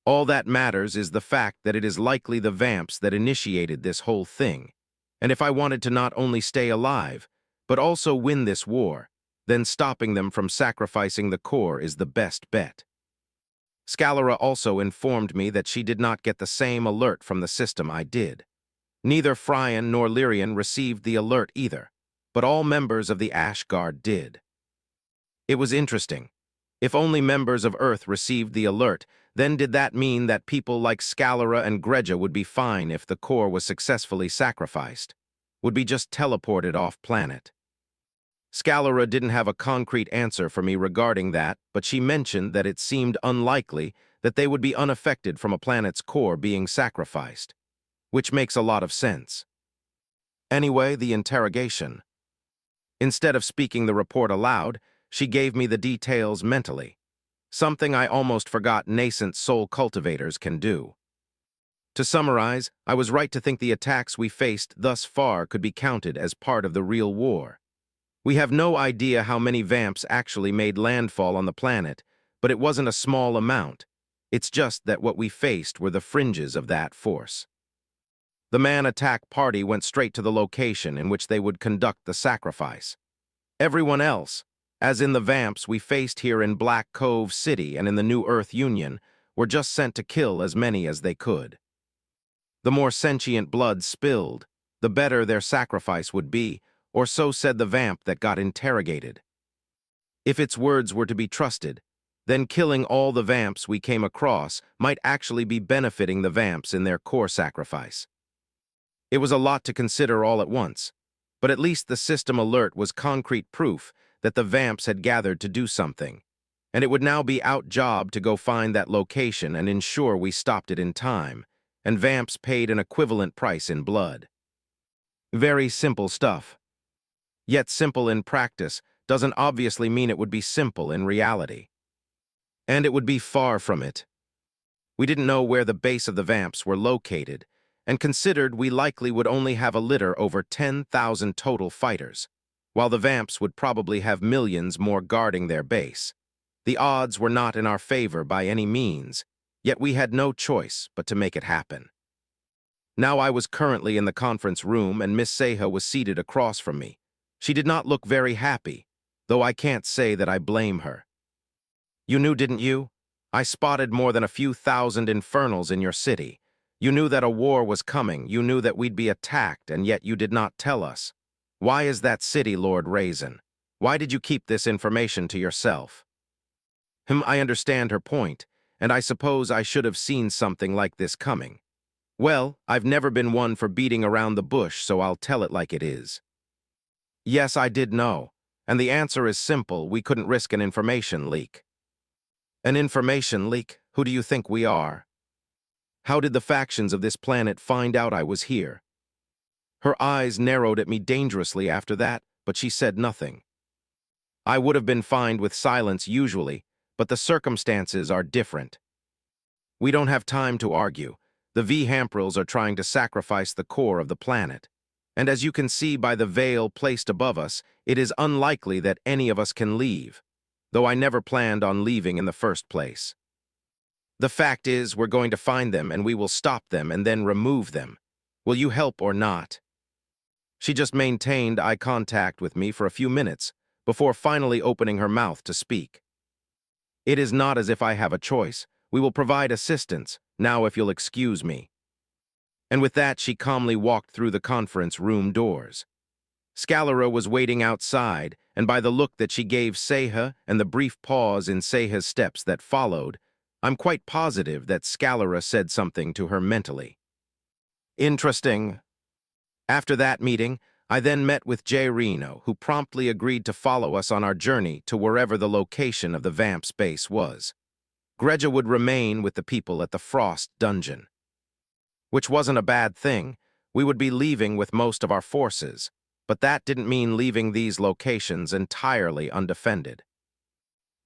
S1: All that matters is the fact that it is likely the Vamps that initiated this whole thing, and if I wanted to not only stay alive, but also win this war, then stopping them from sacrificing the core is the best bet. Scalera also informed me that she did not get the same alert from the system I did. Neither Fryan nor Lyrian received the alert either, but all members of the Ash Guard did. It was interesting. If only members of Earth received the alert, then did that mean that people like Scalera and Greja would be fine if the core was successfully sacrificed? Would be just teleported off-planet? Scalera didn't have a concrete answer for me regarding that, but she mentioned that it seemed unlikely that they would be unaffected from a planet's core being sacrificed, which makes a lot of sense. Anyway, the interrogation. Instead of speaking the report aloud, she gave me the details mentally, something I almost forgot nascent soul cultivators can do. To summarize, I was right to think the attacks we faced thus far could be counted as part of the real war. We have no idea how many Vamps actually made landfall on the planet, but it wasn't a small amount. It's just that what we faced were the fringes of that force. The man-attack party went straight to the location in which they would conduct the sacrifice. Everyone else, as in the Vamps we faced here in Black Cove City and in the New Earth Union, were just sent to kill as many as they could. The more sentient blood spilled, the better their sacrifice would be, or so said the Vamp that got interrogated. If its words were to be trusted, then killing all the Vamps we came across might actually be benefiting the Vamps in their core sacrifice. It was a lot to consider all at once, but at least the system alert was concrete proof that the Vamps had gathered to do something, and it would now be our job to go find that location and ensure we stopped it in time, and Vamps paid an equivalent price in blood. Very simple stuff. Yet simple in practice doesn't obviously mean it would be simple in reality. And it would be far from it. We didn't know where the base of the Vamps were located, and considered we likely would only have a litter over 10,000 total fighters, while the Vamps would probably have millions more guarding their base. The odds were not in our favor by any means, yet we had no choice but to make it happen. Now I was currently in the conference room and Miss Seha was seated across from me. She did not look very happy, though I can't say that I blame her. You knew, didn't you? I spotted more than a few thousand infernals in your city. You knew that a war was coming, you knew that we'd be attacked, and yet you did not tell us. Why is that city, Lord Raizen? Why did you keep this information to yourself? I understand her point, and I suppose I should have seen something like this coming. Well, I've never been one for beating around the bush, so I'll tell it like it is. Yes, I did know, and the answer is simple: we couldn't risk an information leak. An information leak? Who do you think we are? How did the factions of this planet find out I was here? Her eyes narrowed at me dangerously after that, but she said nothing. I would have been fine with silence usually, but the circumstances are different. We don't have time to argue. The Vamprils are trying to sacrifice the core of the planet. And as you can see by the veil placed above us, it is unlikely that any of us can leave, though I never planned on leaving in the first place. The fact is, we're going to find them and we will stop them and then remove them. Will you help or not? She just maintained eye contact with me for a few minutes before finally opening her mouth to speak. It is not as if I have a choice. We will provide assistance, now if you'll excuse me. And with that, she calmly walked through the conference room doors. Scalera was waiting outside, and by the look that she gave Seha and the brief pause in Seha's steps that followed, I'm quite positive that Scalera said something to her mentally. Interesting. After that meeting, I then met with J. Reno, who promptly agreed to follow us on our journey to wherever the location of the Vamps base was. Greja would remain with the people at the Frost dungeon. Which wasn't a bad thing. We would be leaving with most of our forces, but that didn't mean leaving these locations entirely undefended.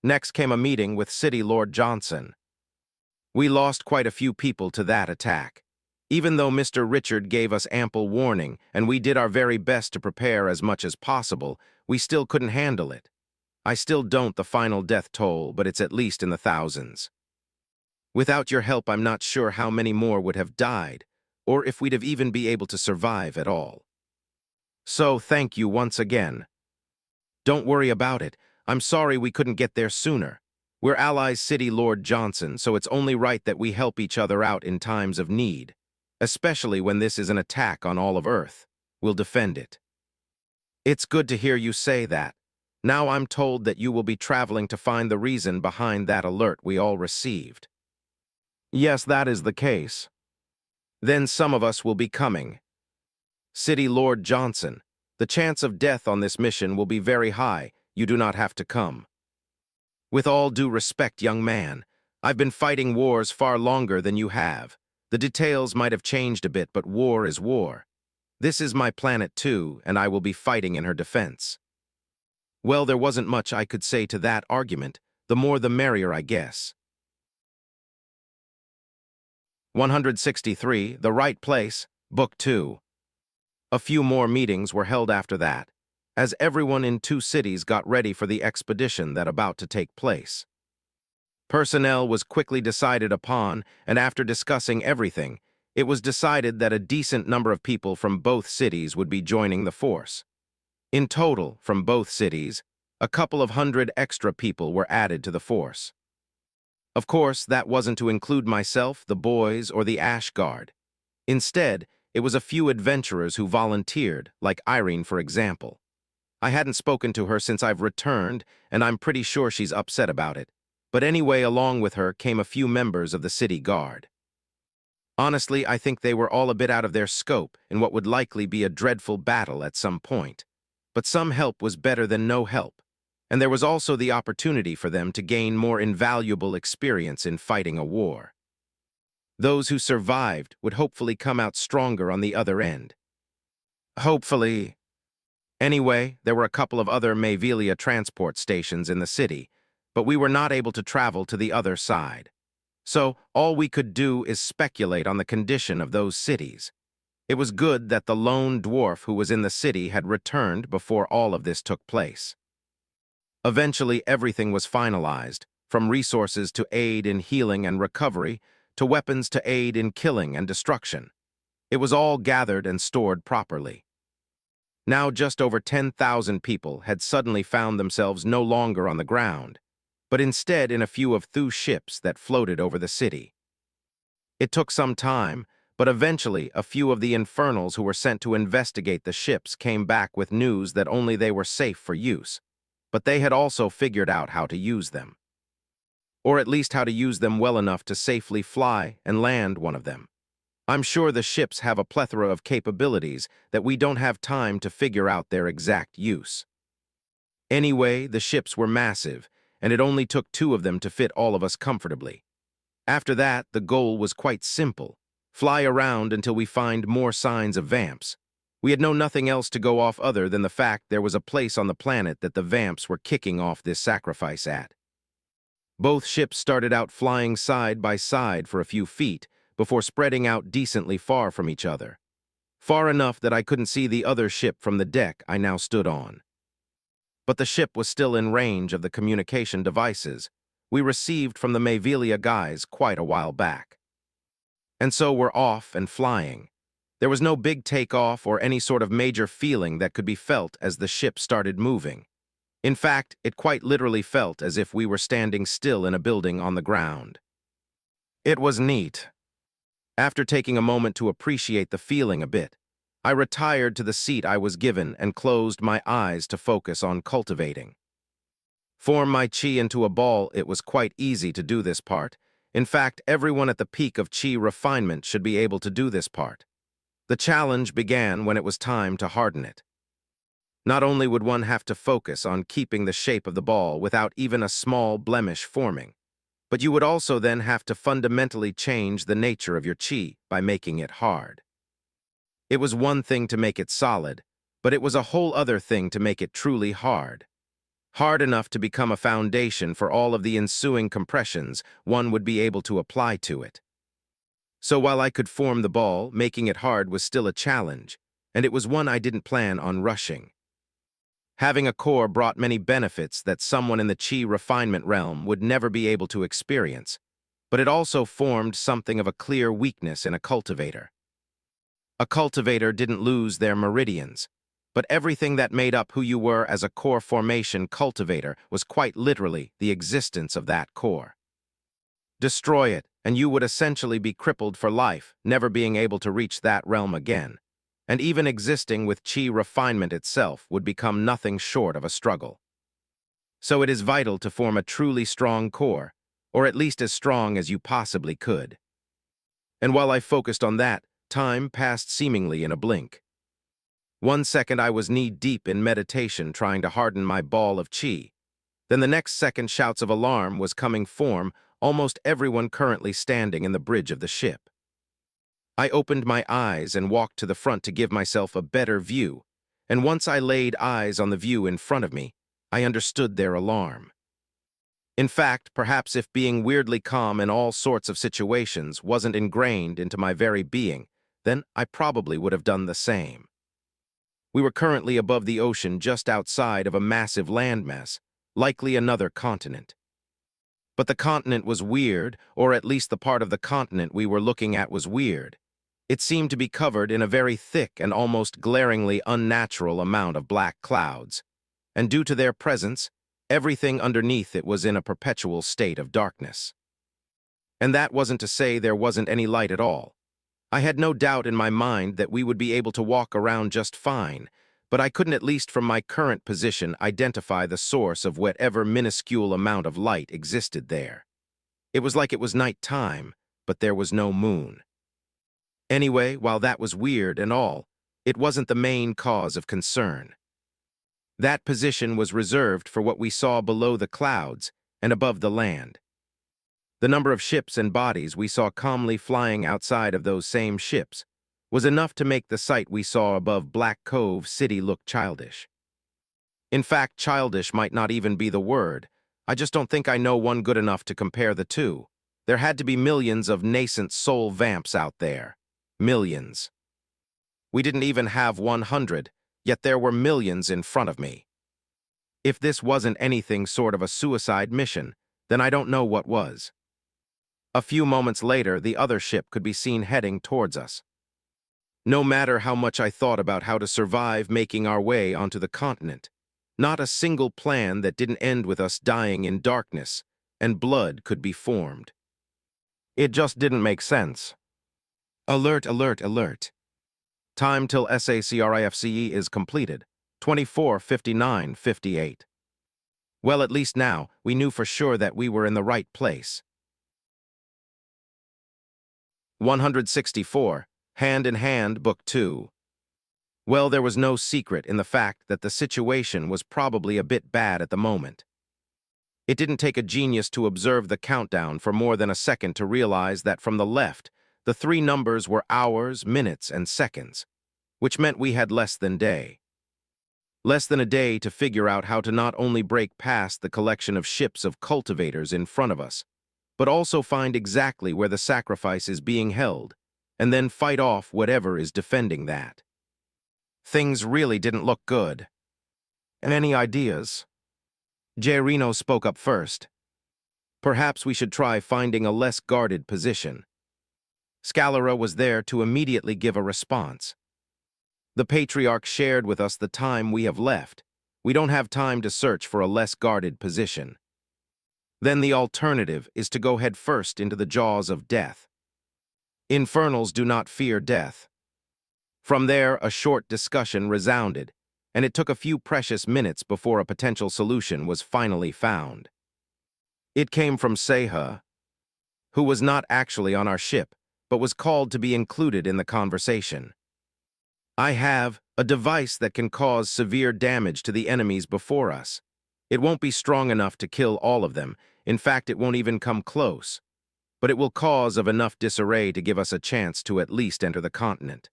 S1: Next came a meeting with City Lord Johnson. We lost quite a few people to that attack. Even though Mr. Richard gave us ample warning and we did our very best to prepare as much as possible, we still couldn't handle it. I still don't the final death toll, but it's at least in the thousands. Without your help, I'm not sure how many more would have died, or if we'd have even be able to survive at all. So, thank you once again. Don't worry about it. I'm sorry we couldn't get there sooner. We're allies, City Lord Johnson, so it's only right that we help each other out in times of need. Especially when this is an attack on all of Earth. We'll defend it. It's good to hear you say that. Now I'm told that you will be traveling to find the reason behind that alert we all received. Yes, that is the case. Then some of us will be coming. City Lord Johnson, the chance of death on this mission will be very high. You do not have to come. With all due respect, young man, I've been fighting wars far longer than you have. The details might have changed a bit, but war is war. This is my planet too, and I will be fighting in her defense. Well, there wasn't much I could say to that argument. The more the merrier, I guess. 163, The Right Place, Book 2. A few more meetings were held after that, as everyone in 2 cities got ready for the expedition that about to take place. Personnel was quickly decided upon, and after discussing everything, it was decided that a decent number of people from both cities would be joining the force. In total, from both cities, a couple of hundred extra people were added to the force. Of course, that wasn't to include myself, the boys, or the Ash Guard. Instead, it was a few adventurers who volunteered, like Irene, for example. I hadn't spoken to her since I've returned, and I'm pretty sure she's upset about it. But anyway, along with her came a few members of the city guard. Honestly, I think they were all a bit out of their scope in what would likely be a dreadful battle at some point. But some help was better than no help, and there was also the opportunity for them to gain more invaluable experience in fighting a war. Those who survived would hopefully come out stronger on the other end. Hopefully. Anyway, there were a couple of other Mavelia transport stations in the city, but we were not able to travel to the other side. So, all we could do is speculate on the condition of those cities. It was good that the lone dwarf who was in the city had returned before all of this took place. Eventually, everything was finalized, from resources to aid in healing and recovery, to weapons to aid in killing and destruction. It was all gathered and stored properly. Now just over 10,000 people had suddenly found themselves no longer on the ground, but instead in a few of Thu's ships that floated over the city. It took some time, but eventually a few of the Infernals who were sent to investigate the ships came back with news that only they were safe for use, but they had also figured out how to use them. Or at least how to use them well enough to safely fly and land one of them. I'm sure the ships have a plethora of capabilities that we don't have time to figure out their exact use. Anyway, the ships were massive, and it only took 2 of them to fit all of us comfortably. After that, the goal was quite simple. Fly around until we find more signs of vamps. We had known nothing else to go off other than the fact there was a place on the planet that the vamps were kicking off this sacrifice at. Both ships started out flying side by side for a few feet, before spreading out decently far from each other. Far enough that I couldn't see the other ship from the deck I now stood on. But the ship was still in range of the communication devices we received from the Mavelia guys quite a while back. And so we're off and flying. There was no big takeoff or any sort of major feeling that could be felt as the ship started moving. In fact, it quite literally felt as if we were standing still in a building on the ground. It was neat. After taking a moment to appreciate the feeling a bit, I retired to the seat I was given and closed my eyes to focus on cultivating. Form my chi into a ball. It was quite easy to do this part. In fact, everyone at the peak of chi refinement should be able to do this part. The challenge began when it was time to harden it. Not only would one have to focus on keeping the shape of the ball without even a small blemish forming, but you would also then have to fundamentally change the nature of your chi by making it hard. It was one thing to make it solid, but it was a whole other thing to make it truly hard. Hard enough to become a foundation for all of the ensuing compressions one would be able to apply to it. So while I could form the ball, making it hard was still a challenge, and it was one I didn't plan on rushing. Having a core brought many benefits that someone in the chi refinement realm would never be able to experience, but it also formed something of a clear weakness in a cultivator. A cultivator didn't lose their meridians, but everything that made up who you were as a core formation cultivator was quite literally the existence of that core. Destroy it, and you would essentially be crippled for life, never being able to reach that realm again. And even existing with chi refinement itself would become nothing short of a struggle. So it is vital to form a truly strong core, or at least as strong as you possibly could. And while I focused on that, time passed seemingly in a blink. 1 second I was knee-deep in meditation trying to harden my ball of chi. Then the next second shouts of alarm was coming from almost everyone currently standing in the bridge of the ship. I opened my eyes and walked to the front to give myself a better view, and once I laid eyes on the view in front of me, I understood their alarm. In fact, perhaps if being weirdly calm in all sorts of situations wasn't ingrained into my very being, then I probably would have done the same. We were currently above the ocean just outside of a massive landmass, likely another continent. But the continent was weird, or at least the part of the continent we were looking at was weird. It seemed to be covered in a very thick and almost glaringly unnatural amount of black clouds, and due to their presence, everything underneath it was in a perpetual state of darkness. And that wasn't to say there wasn't any light at all. I had no doubt in my mind that we would be able to walk around just fine, but I couldn't, at least from my current position, identify the source of whatever minuscule amount of light existed there. It was like it was night time, but there was no moon. Anyway, while that was weird and all, it wasn't the main cause of concern. That position was reserved for what we saw below the clouds and above the land. The number of ships and bodies we saw calmly flying outside of those same ships was enough to make the sight we saw above Black Cove City look childish. In fact, childish might not even be the word. I just don't think I know one good enough to compare the two. There had to be millions of nascent soul vamps out there. Millions. We didn't even have 100, yet there were millions in front of me. If this wasn't anything sort of a suicide mission, then I don't know what was. A few moments later, the other ship could be seen heading towards us. No matter how much I thought about how to survive making our way onto the continent, not a single plan that didn't end with us dying in darkness and blood could be formed. It just didn't make sense. Alert, alert, alert. Time till SACRIFCE is completed, 24:59:58. Well, at least now, we knew for sure that we were in the right place. 164, Hand in Hand, Book 2. Well, there was no secret in the fact that the situation was probably a bit bad at the moment. It didn't take a genius to observe the countdown for more than a second to realize that from the left, the three numbers were hours, minutes, and seconds, which meant we had less than day. Less than a day to figure out how to not only break past the collection of ships of cultivators in front of us, but also find exactly where the sacrifice is being held, and then fight off whatever is defending that. Things really didn't look good. Any ideas? Jairino spoke up first. Perhaps we should try finding a less guarded position. Scalera was there to immediately give a response. The patriarch shared with us the time we have left. We don't have time to search for a less guarded position. Then the alternative is to go head first into the jaws of death. Infernals do not fear death. From there, a short discussion resounded, and it took a few precious minutes before a potential solution was finally found. It came from Seha, who was not actually on our ship, but was called to be included in the conversation. I have a device that can cause severe damage to the enemies before us. It won't be strong enough to kill all of them. In fact, it won't even come close. But it will cause of enough disarray to give us a chance to at least enter the continent.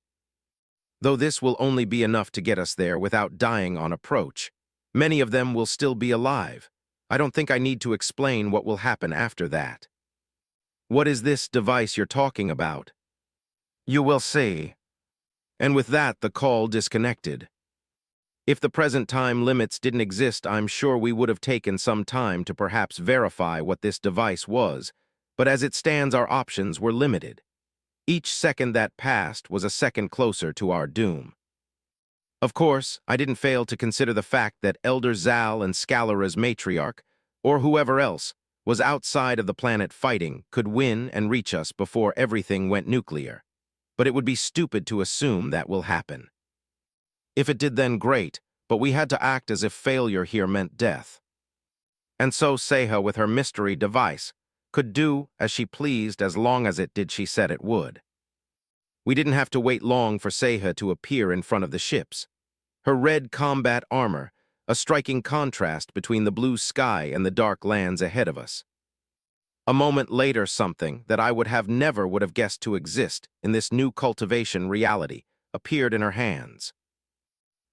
S1: Though this will only be enough to get us there without dying on approach, many of them will still be alive. I don't think I need to explain what will happen after that. What is this device you're talking about? You will see. And with that, the call disconnected. If the present time limits didn't exist, I'm sure we would have taken some time to perhaps verify what this device was, but as it stands, our options were limited. Each second that passed was a second closer to our doom. Of course, I didn't fail to consider the fact that Elder Zal and Scalera's matriarch, or whoever else, was outside of the planet fighting, could win and reach us before everything went nuclear. But it would be stupid to assume that will happen. If it did, then great, but we had to act as if failure here meant death. And so Seha, with her mystery device, could do as she pleased as long as it did she said it would. We didn't have to wait long for Seha to appear in front of the ships. Her red combat armor, a striking contrast between the blue sky and the dark lands ahead of us. A moment later, something that I would have never guessed to exist in this new cultivation reality appeared in her hands.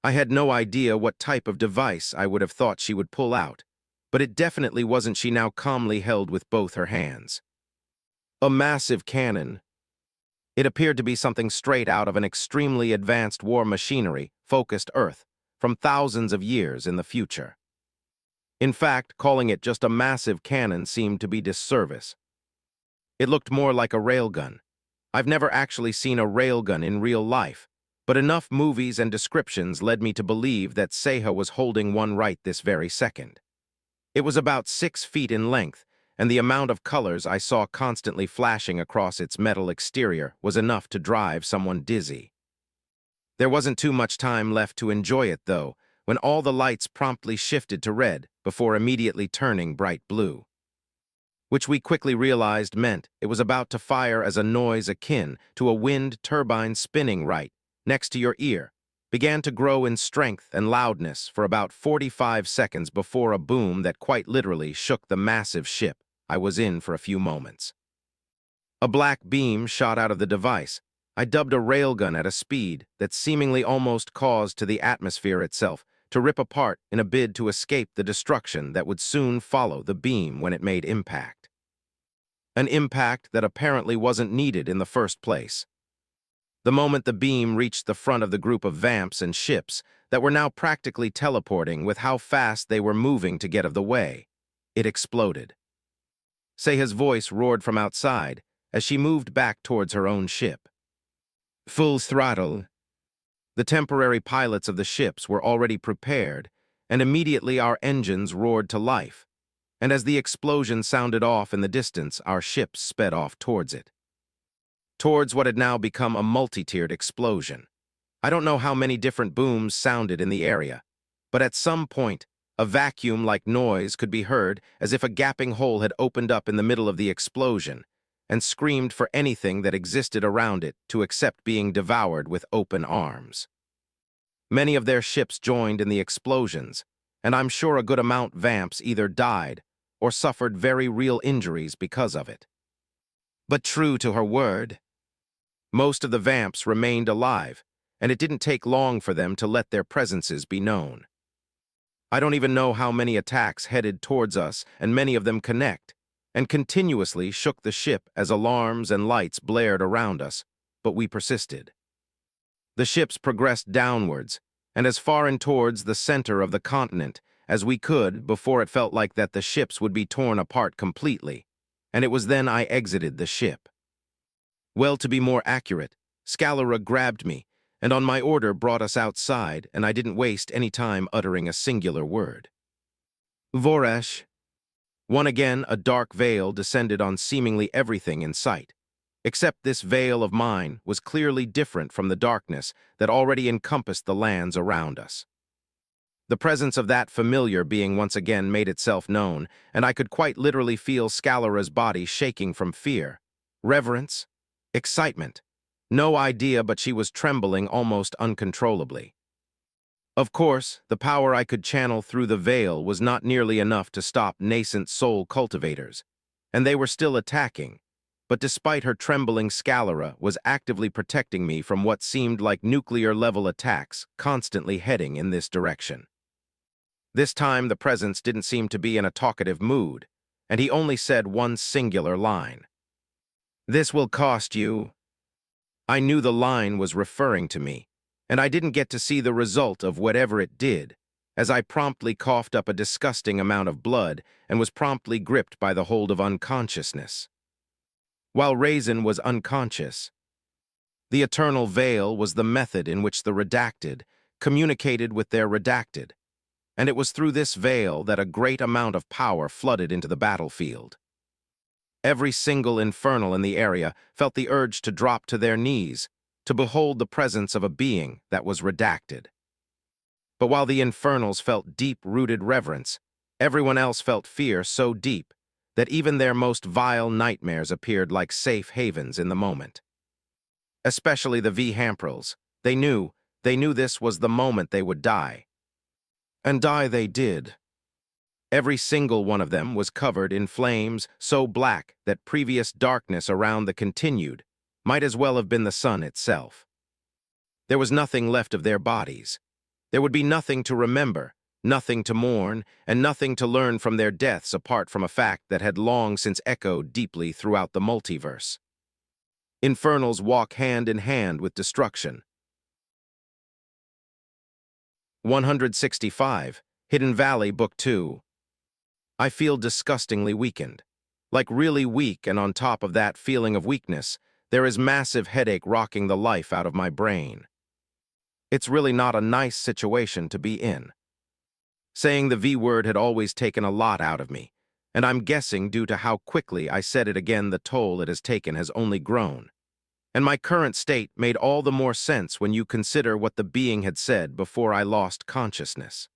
S1: I had no idea what type of device I would have thought she would pull out, but it definitely wasn't she now calmly held with both her hands. A massive cannon. It appeared to be something straight out of an extremely advanced war machinery focused Earth from thousands of years in the future. In fact, calling it just a massive cannon seemed to be disservice. It looked more like a railgun. I've never actually seen a railgun in real life, but enough movies and descriptions led me to believe that Seha was holding one right this very second. It was about 6 feet in length, and the amount of colors I saw constantly flashing across its metal exterior was enough to drive someone dizzy. There wasn't too much time left to enjoy it, though, when all the lights promptly shifted to red before immediately turning bright blue, which we quickly realized meant it was about to fire as a noise akin to a wind turbine spinning right next to your ear began to grow in strength and loudness for about 45 seconds before a boom that quite literally shook the massive ship I was in for a few moments. A black beam shot out of the device. I dubbed a railgun at a speed that seemingly almost caused to the atmosphere itself to rip apart in a bid to escape the destruction that would soon follow the beam when it made impact. An impact that apparently wasn't needed in the first place. The moment the beam reached the front of the group of vamps and ships that were now practically teleporting with how fast they were moving to get of the way, it exploded. Seiha's voice roared from outside as she moved back towards her own ship. Full throttle. The temporary pilots of the ships were already prepared, and immediately our engines roared to life, and as the explosion sounded off in the distance, our ships sped off towards it. Towards what had now become a multi-tiered explosion. I don't know how many different booms sounded in the area, but at some point, a vacuum-like noise could be heard as if a gaping hole had opened up in the middle of the explosion and screamed for anything that existed around it to accept being devoured with open arms. Many of their ships joined in the explosions, and I'm sure a good amount vamps either died or suffered very real injuries because of it. But true to her word, most of the vamps remained alive, and it didn't take long for them to let their presences be known. I don't even know how many attacks headed towards us, and many of them connect, and continuously shook the ship as alarms and lights blared around us, but we persisted. The ships progressed downwards, and as far in towards the center of the continent as we could before it felt like that the ships would be torn apart completely, and it was then I exited the ship. Well, to be more accurate, Scalera grabbed me, and on my order brought us outside, and I didn't waste any time uttering a singular word. Voresh. Once again, a dark veil descended on seemingly everything in sight, except this veil of mine was clearly different from the darkness that already encompassed the lands around us. The presence of that familiar being once again made itself known, and I could quite literally feel Scalera's body shaking from fear, reverence, excitement. No idea, but she was trembling almost uncontrollably. Of course, the power I could channel through the veil was not nearly enough to stop nascent soul cultivators, and they were still attacking, but despite her trembling, Scalera was actively protecting me from what seemed like nuclear-level attacks constantly heading in this direction. This time the presence didn't seem to be in a talkative mood, and he only said one singular line. "This will cost you." I knew the line was referring to me, and I didn't get to see the result of whatever it did, as I promptly coughed up a disgusting amount of blood and was promptly gripped by the hold of unconsciousness. While Raizen was unconscious, the eternal veil was the method in which the redacted communicated with their redacted, and it was through this veil that a great amount of power flooded into the battlefield. Every single Infernal in the area felt the urge to drop to their knees, to behold the presence of a being that was redacted. But while the Infernals felt deep-rooted reverence, everyone else felt fear so deep that even their most vile nightmares appeared like safe havens in the moment. Especially the Vamprils. They knew this was the moment they would die. And die they did. Every single one of them was covered in flames so black that previous darkness around the continued might as well have been the sun itself. There was nothing left of their bodies. There would be nothing to remember, nothing to mourn, and nothing to learn from their deaths apart from a fact that had long since echoed deeply throughout the multiverse. Infernals walk hand in hand with destruction. 165, Hidden Valley, Book 2. I feel disgustingly weakened. Like really weak, and on top of that feeling of weakness, there is massive headache rocking the life out of my brain. It's really not a nice situation to be in. Saying the V word had always taken a lot out of me, and I'm guessing due to how quickly I said it again, the toll it has taken has only grown. And my current state made all the more sense when you consider what the being had said before I lost consciousness.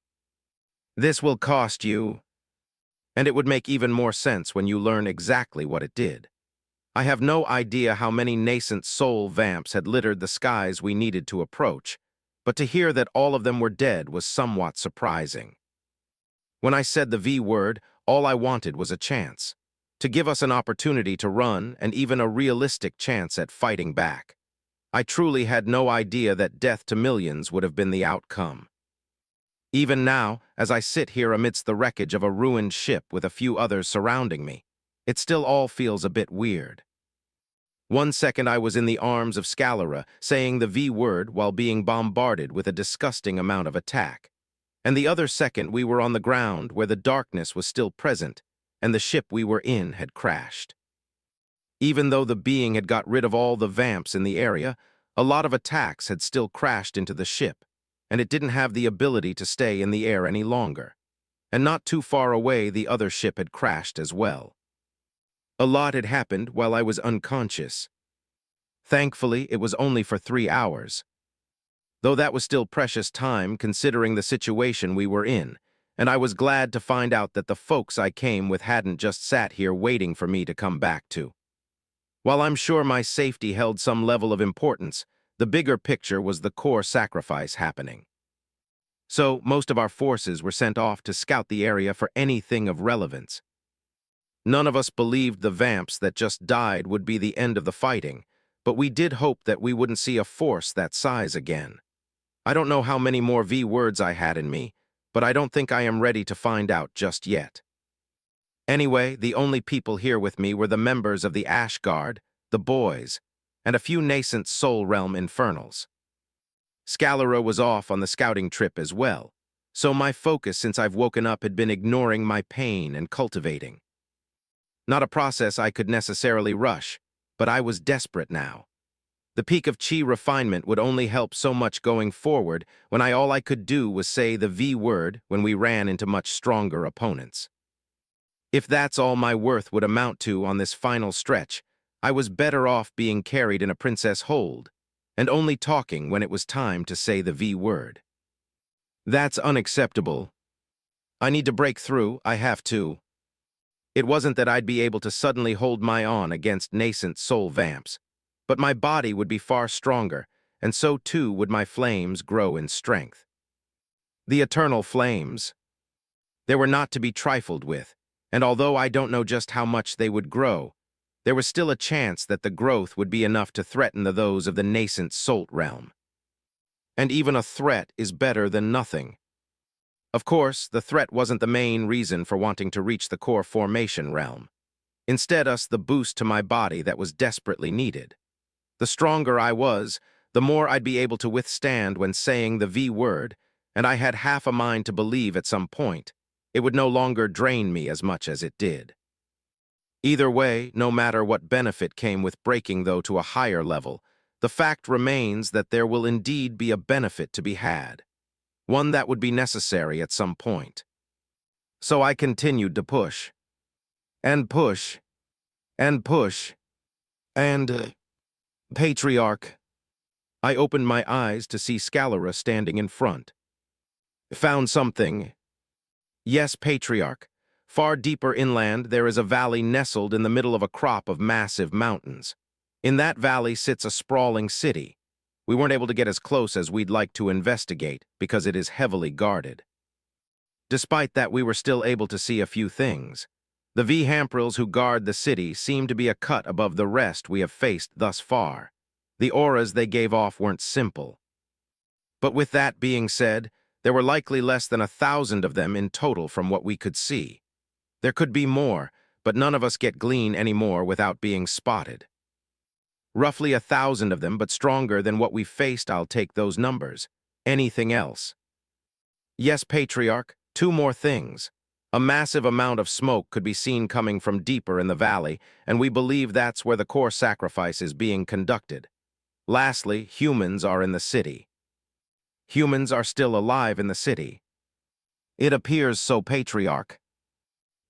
S1: This will cost you. And it would make even more sense when you learn exactly what it did. I have no idea how many nascent soul vamps had littered the skies we needed to approach, but to hear that all of them were dead was somewhat surprising. When I said the V word, all I wanted was a chance, to give us an opportunity to run and even a realistic chance at fighting back. I truly had no idea that death to millions would have been the outcome. Even now, as I sit here amidst the wreckage of a ruined ship with a few others surrounding me, it still all feels a bit weird. One second I was in the arms of Scalera, saying the V word while being bombarded with a disgusting amount of attack, and the other second we were on the ground where the darkness was still present, and the ship we were in had crashed. Even though the being had got rid of all the vamps in the area, a lot of attacks had still crashed into the ship, and it didn't have the ability to stay in the air any longer. And not too far away, the other ship had crashed as well. A lot had happened while I was unconscious. Thankfully, it was only for 3 hours. Though that was still precious time considering the situation we were in, and I was glad to find out that the folks I came with hadn't just sat here waiting for me to come back to. While I'm sure my safety held some level of importance, the bigger picture was the core sacrifice happening. So, most of our forces were sent off to scout the area for anything of relevance. None of us believed the vamps that just died would be the end of the fighting, but we did hope that we wouldn't see a force that size again. I don't know how many more V-words I had in me, but I don't think I am ready to find out just yet. Anyway, the only people here with me were the members of the Ash Guard, the boys, and a few nascent Soul Realm Infernals. Scalera was off on the scouting trip as well, so my focus since I've woken up had been ignoring my pain and cultivating. Not a process I could necessarily rush, but I was desperate now. The peak of chi refinement would only help so much going forward when all I could do was say the V word when we ran into much stronger opponents. If that's all my worth would amount to on this final stretch, I was better off being carried in a princess hold, and only talking when it was time to say the V word. That's unacceptable. I need to break through, I have to. It wasn't that I'd be able to suddenly hold my own against nascent soul vamps, but my body would be far stronger, and so too would my flames grow in strength. The eternal flames. They were not to be trifled with, and although I don't know just how much they would grow, there was still a chance that the growth would be enough to threaten those of the nascent Salt realm. And even a threat is better than nothing. Of course, the threat wasn't the main reason for wanting to reach the core formation realm. Instead, the boost to my body that was desperately needed. The stronger I was, the more I'd be able to withstand when saying the V word, and I had half a mind to believe at some point it would no longer drain me as much as it did. Either way, no matter what benefit came with breaking though to a higher level, the fact remains that there will indeed be a benefit to be had, one that would be necessary at some point. So I continued to push, and push, and push, and Patriarch. I opened my eyes to see Scalera standing in front. Found something. Yes, Patriarch. Far deeper inland, there is a valley nestled in the middle of a crop of massive mountains. In that valley sits a sprawling city. We weren't able to get as close as we'd like to investigate because it is heavily guarded. Despite that, we were still able to see a few things. The V-Hamprils who guard the city seem to be a cut above the rest we have faced thus far. The auras they gave off weren't simple. But with that being said, there were likely less than 1,000 of them in total from what we could see. There could be more, but none of us get glean anymore without being spotted. Roughly 1,000 of them, but stronger than what we faced. I'll take those numbers. Anything else? Yes, Patriarch, 2 more things. A massive amount of smoke could be seen coming from deeper in the valley, and we believe that's where the core sacrifice is being conducted. Lastly, humans are in the city. Humans are still alive in the city. It appears so, Patriarch.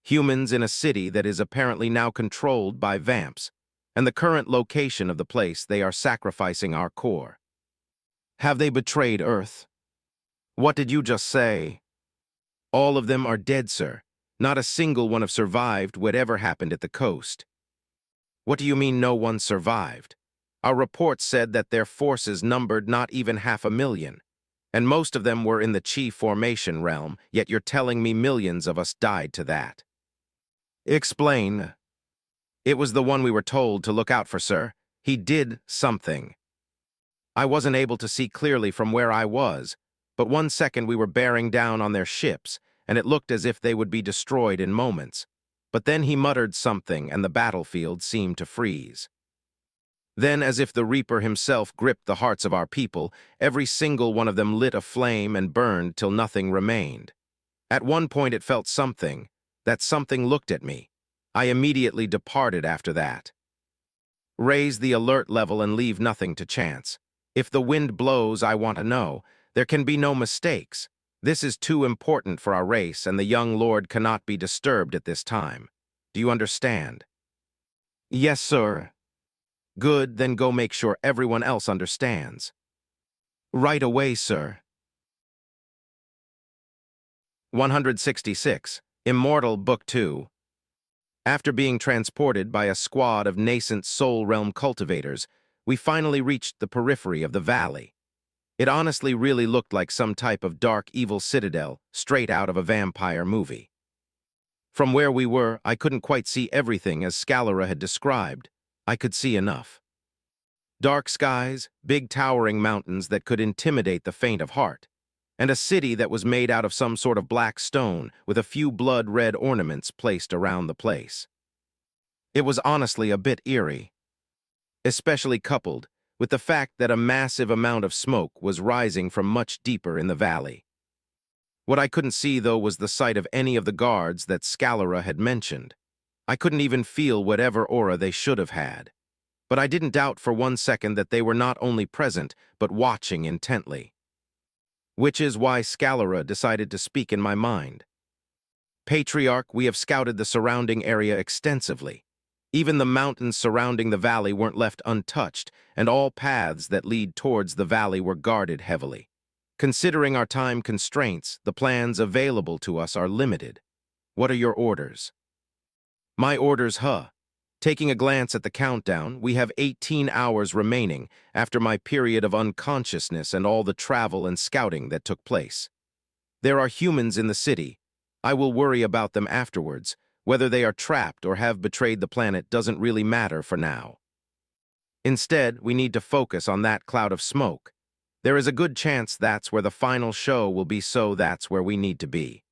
S1: Humans in a city that is apparently now controlled by vamps, and the current location of the place they are sacrificing our core. Have they betrayed Earth? What did you just say? All of them are dead, sir. Not a single one have survived whatever happened at the coast. What do you mean no one survived? Our reports said that their forces numbered not even 500,000, and most of them were in the Chi formation realm, yet you're telling me millions of us died to that. Explain. It was the one we were told to look out for, sir. He did something. I wasn't able to see clearly from where I was, but 1 second we were bearing down on their ships, and it looked as if they would be destroyed in moments. But then he muttered something, and the battlefield seemed to freeze. Then, as if the Reaper himself gripped the hearts of our people, every single one of them lit a flame and burned till nothing remained. At one point it felt something, that something looked at me. I immediately departed after that. Raise the alert level and leave nothing to chance. If the wind blows, I want to know. There can be no mistakes. This is too important for our race, and the young lord cannot be disturbed at this time. Do you understand? Yes, sir. Good, then go make sure everyone else understands. Right away, sir. 166. Immortal Book 2. After being transported by a squad of nascent Soul Realm cultivators, we finally reached the periphery of the valley. It honestly really looked like some type of dark evil citadel straight out of a vampire movie. From where we were, I couldn't quite see everything as Scalera had described. I could see enough. Dark skies, big towering mountains that could intimidate the faint of heart, and a city that was made out of some sort of black stone with a few blood-red ornaments placed around the place. It was honestly a bit eerie, especially coupled with the fact that a massive amount of smoke was rising from much deeper in the valley. What I couldn't see, though, was the sight of any of the guards that Scalera had mentioned. I couldn't even feel whatever aura they should have had. But I didn't doubt for one second that they were not only present, but watching intently. Which is why Scalera decided to speak in my mind. Patriarch, we have scouted the surrounding area extensively. Even the mountains surrounding the valley weren't left untouched, and all paths that lead towards the valley were guarded heavily. Considering our time constraints, the plans available to us are limited. What are your orders? My orders, Taking a glance at the countdown, we have 18 hours remaining after my period of unconsciousness and all the travel and scouting that took place. There are humans in the city. I will worry about them afterwards. Whether they are trapped or have betrayed the planet doesn't really matter for now. Instead, we need to focus on that cloud of smoke. There is a good chance that's where the final show will be, so that's where we need to be.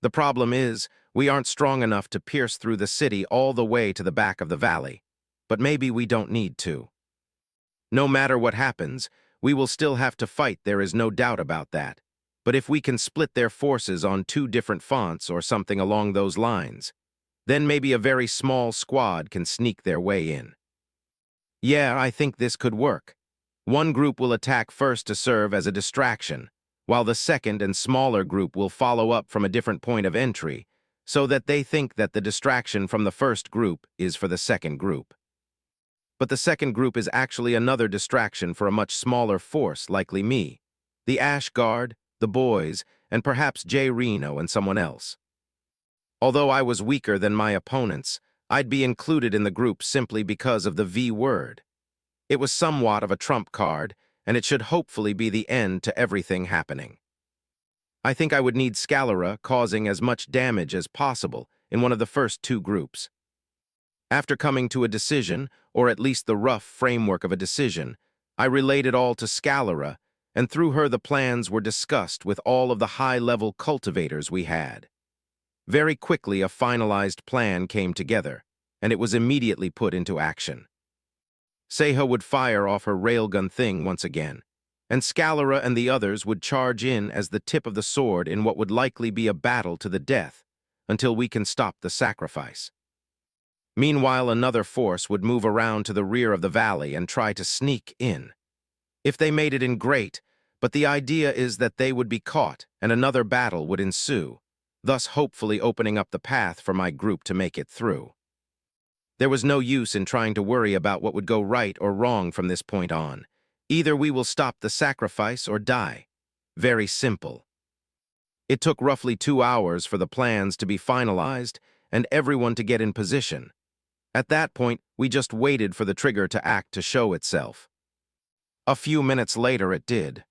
S1: The problem is, we aren't strong enough to pierce through the city all the way to the back of the valley, but maybe we don't need to. No matter what happens, we will still have to fight, there is no doubt about that. But if we can split their forces on 2 different fonts or something along those lines, then maybe a very small squad can sneak their way in. Yeah, I think this could work. One group will attack first to serve as a distraction, while the second and smaller group will follow up from a different point of entry, so that they think that the distraction from the first group is for the second group. But the second group is actually another distraction for a much smaller force, likely me, the Ash Guard, the boys, and perhaps Jay Reno and someone else. Although I was weaker than my opponents, I'd be included in the group simply because of the V word. It was somewhat of a trump card, and it should hopefully be the end to everything happening. I think I would need Scalera causing as much damage as possible in one of the first 2 groups. After coming to a decision, or at least the rough framework of a decision, I relayed it all to Scalera, and through her the plans were discussed with all of the high-level cultivators we had. Very quickly a finalized plan came together, and it was immediately put into action. Seha would fire off her railgun thing once again, and Scalera and the others would charge in as the tip of the sword in what would likely be a battle to the death, until we can stop the sacrifice. Meanwhile, another force would move around to the rear of the valley and try to sneak in. If they made it in, great, but the idea is that they would be caught and another battle would ensue, thus hopefully opening up the path for my group to make it through. There was no use in trying to worry about what would go right or wrong from this point on. Either we will stop the sacrifice or die. Very simple. It took roughly 2 hours for the plans to be finalized and everyone to get in position. At that point, we just waited for the trigger to act to show itself. A few minutes later, it did.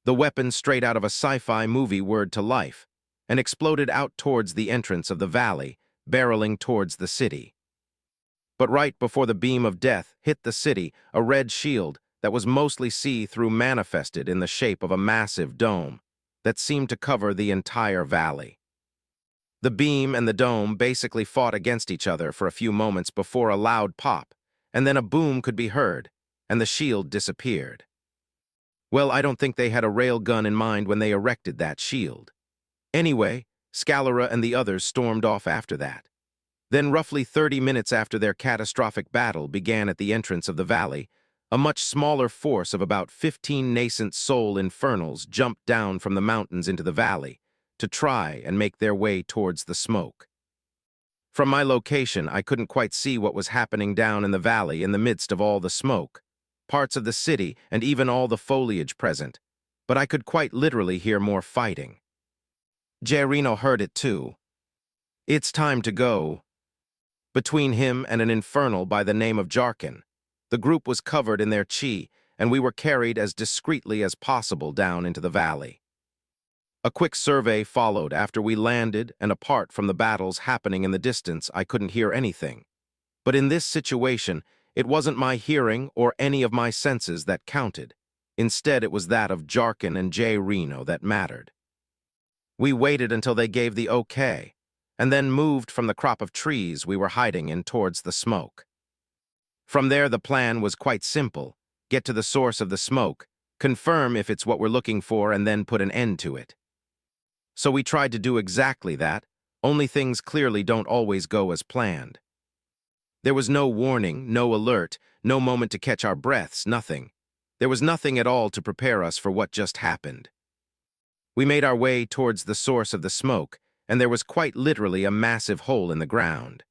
S1: The weapon straight out of a sci-fi movie whirred to life and exploded out towards the entrance of the valley, barreling towards the city. But right before the beam of death hit the city, a red shield that was mostly see-through manifested in the shape of a massive dome that seemed to cover the entire valley. The beam and the dome basically fought against each other for a few moments before a loud pop, and then a boom could be heard, and the shield disappeared. Well, I don't think they had a railgun in mind when they erected that shield. Anyway, Scalera and the others stormed off after that. Then, roughly 30 minutes after their catastrophic battle began at the entrance of the valley, a much smaller force of about 15 nascent soul infernals jumped down from the mountains into the valley to try and make their way towards the smoke. From my location, I couldn't quite see what was happening down in the valley in the midst of all the smoke, parts of the city, and even all the foliage present, but I could quite literally hear more fighting. Gerino heard it too. "It's time to go." Between him and an infernal by the name of Jarkin, the group was covered in their chi, and we were carried as discreetly as possible down into the valley. A quick survey followed after we landed, and apart from the battles happening in the distance, I couldn't hear anything. But in this situation, it wasn't my hearing or any of my senses that counted. Instead, it was that of Jarkin and J. Reno that mattered. We waited until they gave the okay, and then moved from the crop of trees we were hiding in towards the smoke. From there, the plan was quite simple: get to the source of the smoke, confirm if it's what we're looking for, and then put an end to it. So we tried to do exactly that, only things clearly don't always go as planned. There was no warning, no alert, no moment to catch our breaths, nothing. There was nothing at all to prepare us for what just happened. We made our way towards the source of the smoke, and there was quite literally a massive hole in the ground.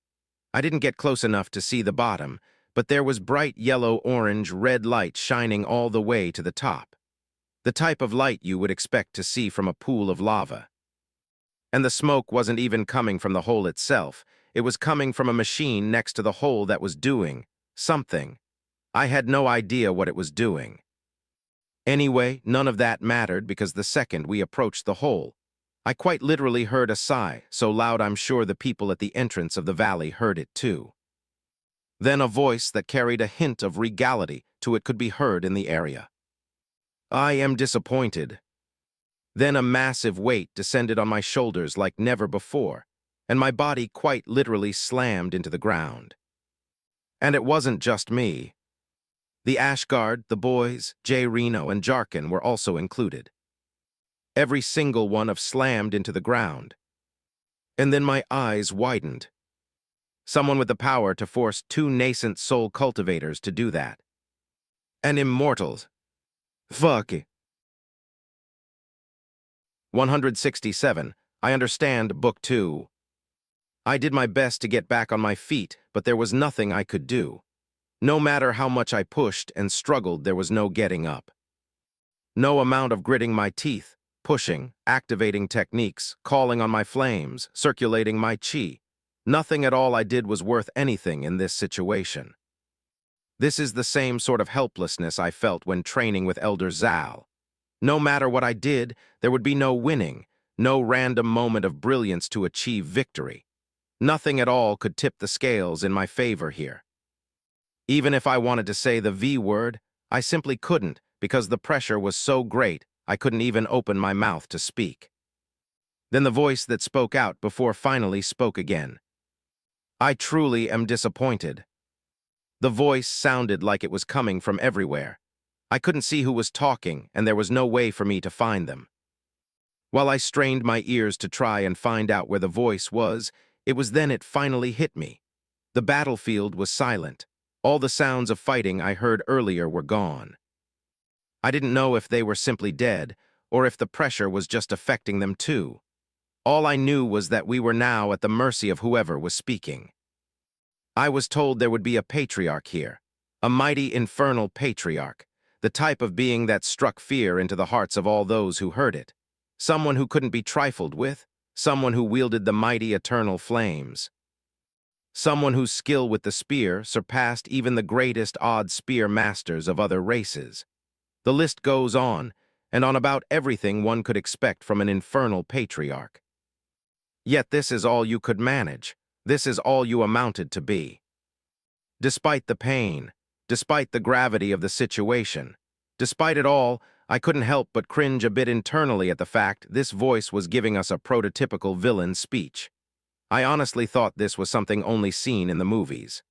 S1: I didn't get close enough to see the bottom, but there was bright yellow, orange, red light shining all the way to the top. The type of light you would expect to see from a pool of lava. And the smoke wasn't even coming from the hole itself. It was coming from a machine next to the hole that was doing something. I had no idea what it was doing. Anyway, none of that mattered because the second we approached the hole, I quite literally heard a sigh, so loud I'm sure the people at the entrance of the valley heard it too. Then a voice that carried a hint of regality to it could be heard in the area. "I am disappointed." Then a massive weight descended on my shoulders like never before, and my body quite literally slammed into the ground. And it wasn't just me. The Ashguard, the boys, J. Reno, and Jarkin were also included. Every single one of slammed into the ground. And then my eyes widened. Someone with the power to force 2 nascent soul cultivators to do that. And immortals. Fuck. 167. I understand Book 2. I did my best to get back on my feet, but there was nothing I could do. No matter how much I pushed and struggled, there was no getting up. No amount of gritting my teeth, pushing, activating techniques, calling on my flames, circulating my chi. Nothing at all I did was worth anything in this situation. This is the same sort of helplessness I felt when training with Elder Zal. No matter what I did, there would be no winning, no random moment of brilliance to achieve victory. Nothing at all could tip the scales in my favor here. Even if I wanted to say the V word, I simply couldn't because the pressure was so great I couldn't even open my mouth to speak. Then the voice that spoke out before finally spoke again. "I truly am disappointed." The voice sounded like it was coming from everywhere. I couldn't see who was talking, and there was no way for me to find them. While I strained my ears to try and find out where the voice was, it was then it finally hit me. The battlefield was silent. All the sounds of fighting I heard earlier were gone. I didn't know if they were simply dead, or if the pressure was just affecting them too. All I knew was that we were now at the mercy of whoever was speaking. I was told there would be a patriarch here, a mighty infernal patriarch, the type of being that struck fear into the hearts of all those who heard it. Someone who couldn't be trifled with, someone who wielded the mighty eternal flames. Someone whose skill with the spear surpassed even the greatest odd spear masters of other races. The list goes on, and on about everything one could expect from an infernal patriarch. Yet this is all you could manage. This is all you amounted to be. Despite the pain, despite the gravity of the situation, despite it all, I couldn't help but cringe a bit internally at the fact this voice was giving us a prototypical villain speech. I honestly thought this was something only seen in the movies.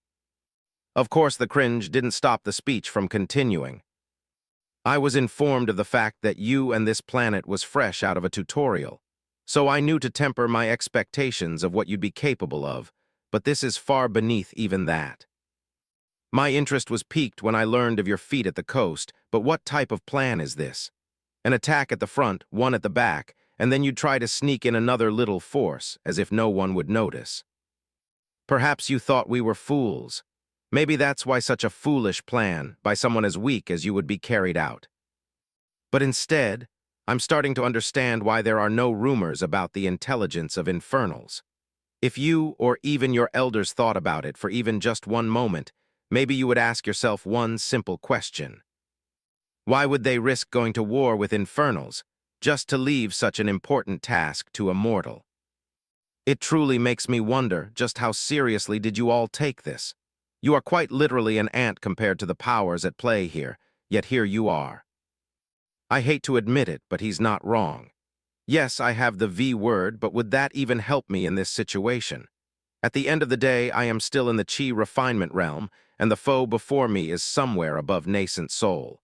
S1: Of course, the cringe didn't stop the speech from continuing. I was informed of the fact that you and this planet was fresh out of a tutorial. So I knew to temper my expectations of what you'd be capable of, but this is far beneath even that. My interest was piqued when I learned of your feat at the coast, but what type of plan is this? An attack at the front, one at the back, and then you'd try to sneak in another little force, as if no one would notice. Perhaps you thought we were fools. Maybe that's why such a foolish plan, by someone as weak as you, would be carried out. But instead, I'm starting to understand why there are no rumors about the intelligence of Infernals. If you, or even your elders, thought about it for even just one moment, maybe you would ask yourself one simple question. Why would they risk going to war with Infernals, just to leave such an important task to a mortal? It truly makes me wonder just how seriously did you all take this. You are quite literally an ant compared to the powers at play here, yet here you are. I hate to admit it, but he's not wrong. Yes, I have the V word, but would that even help me in this situation? At the end of the day, I am still in the chi refinement realm, and the foe before me is somewhere above nascent soul.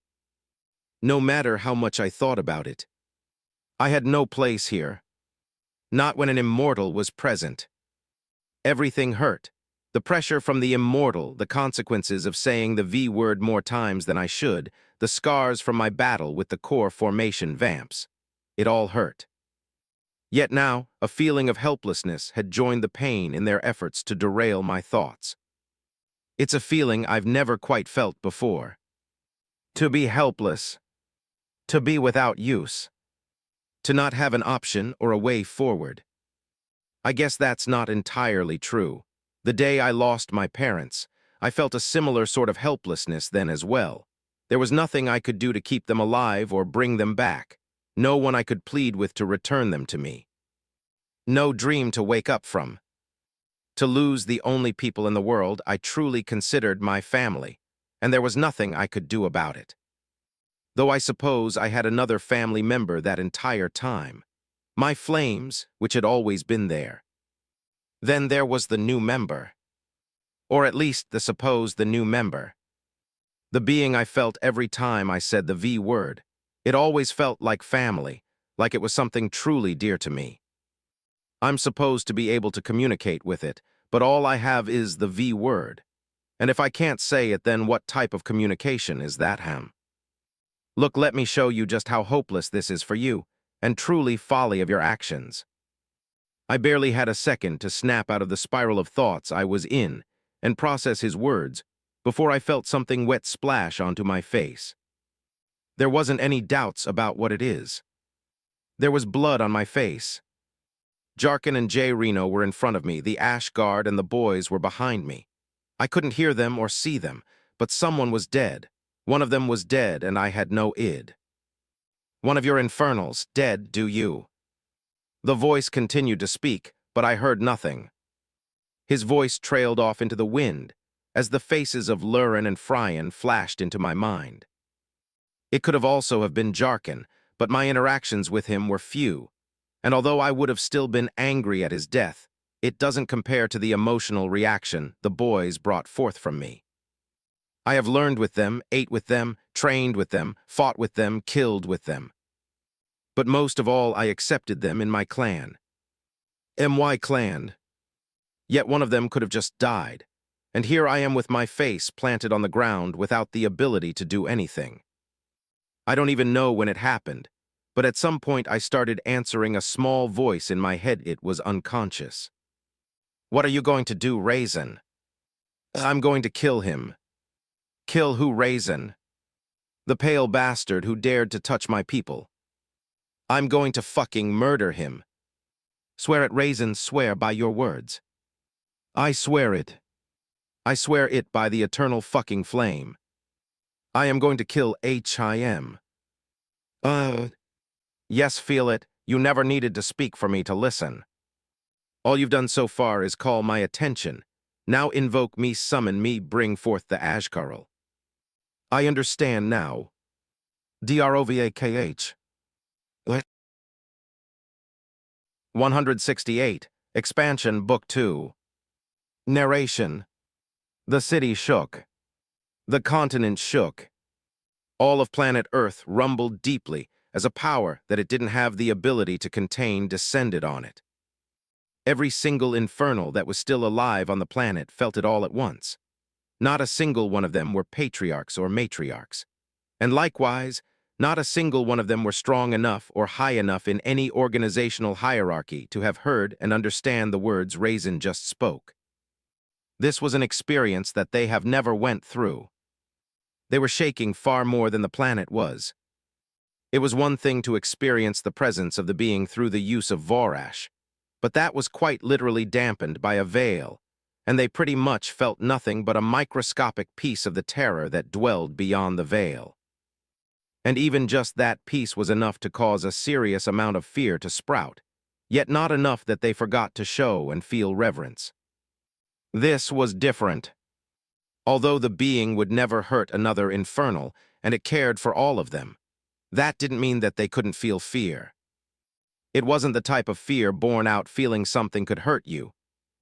S1: No matter how much I thought about it, I had no place here. Not when an immortal was present. Everything hurt. The pressure from the immortal, the consequences of saying the V word more times than I should, the scars from my battle with the core formation vamps. It all hurt. Yet now, a feeling of helplessness had joined the pain in their efforts to derail my thoughts. It's a feeling I've never quite felt before. To be helpless. To be without use. To not have an option or a way forward. I guess that's not entirely true. The day I lost my parents, I felt a similar sort of helplessness then as well. There was nothing I could do to keep them alive or bring them back. No one I could plead with to return them to me. No dream to wake up from. To lose the only people in the world I truly considered my family, and there was nothing I could do about it. Though I suppose I had another family member that entire time. My flames, which had always been there. Then there was the new member. Or at least the new member. The being I felt every time I said the V word. It always felt like family, like it was something truly dear to me. I'm supposed to be able to communicate with it, but all I have is the V word. And if I can't say it, then what type of communication is that, Ham? Look, let me show you just how hopeless this is for you, and truly folly of your actions. I barely had a second to snap out of the spiral of thoughts I was in and process his words before I felt something wet splash onto my face. There wasn't any doubts about what it is. There was blood on my face. Jarkin and Jay Reno were in front of me, the Ash Guard and the boys were behind me. I couldn't hear them or see them, but someone was dead. One of them was dead, and I had no id. One of your Infernals, dead, do you? The voice continued to speak, but I heard nothing. His voice trailed off into the wind, as the faces of Lurin and Fryan flashed into my mind. It could have also have been Jarkin, but my interactions with him were few, and although I would have still been angry at his death, it doesn't compare to the emotional reaction the boys brought forth from me. I have learned with them, ate with them, trained with them, fought with them, killed with them. But most of all, I accepted them in my clan. My clan. Yet one of them could have just died, and here I am with my face planted on the ground without the ability to do anything. I don't even know when it happened, but at some point I started answering a small voice in my head. It was unconscious. What are you going to do, Raizen? I'm going to kill him. Kill who, Raizen? The pale bastard who dared to touch my people. I'm going to fucking murder him. Swear it, Raizen, swear by your words. I swear it. I swear it by the eternal fucking flame. I am going to kill him. Yes, feel it. You never needed to speak for me to listen. All you've done so far is call my attention. Now invoke me, summon me, bring forth the Ashkarl. I understand now. Drovakh. 168. Expansion Book 2. Narration. The city shook. The continent shook. All of planet Earth rumbled deeply as a power that it didn't have the ability to contain descended on it. Every single Infernal that was still alive on the planet felt it all at once. Not a single one of them were patriarchs or matriarchs. And likewise, not a single one of them were strong enough or high enough in any organizational hierarchy to have heard and understand the words Raizen just spoke. This was an experience that they have never went through. They were shaking far more than the planet was. It was one thing to experience the presence of the being through the use of Vorash, but that was quite literally dampened by a veil, and they pretty much felt nothing but a microscopic piece of the terror that dwelled beyond the veil. And even just that piece was enough to cause a serious amount of fear to sprout, yet not enough that they forgot to show and feel reverence. This was different. Although the being would never hurt another Infernal, and it cared for all of them, that didn't mean that they couldn't feel fear. It wasn't the type of fear born out feeling something could hurt you.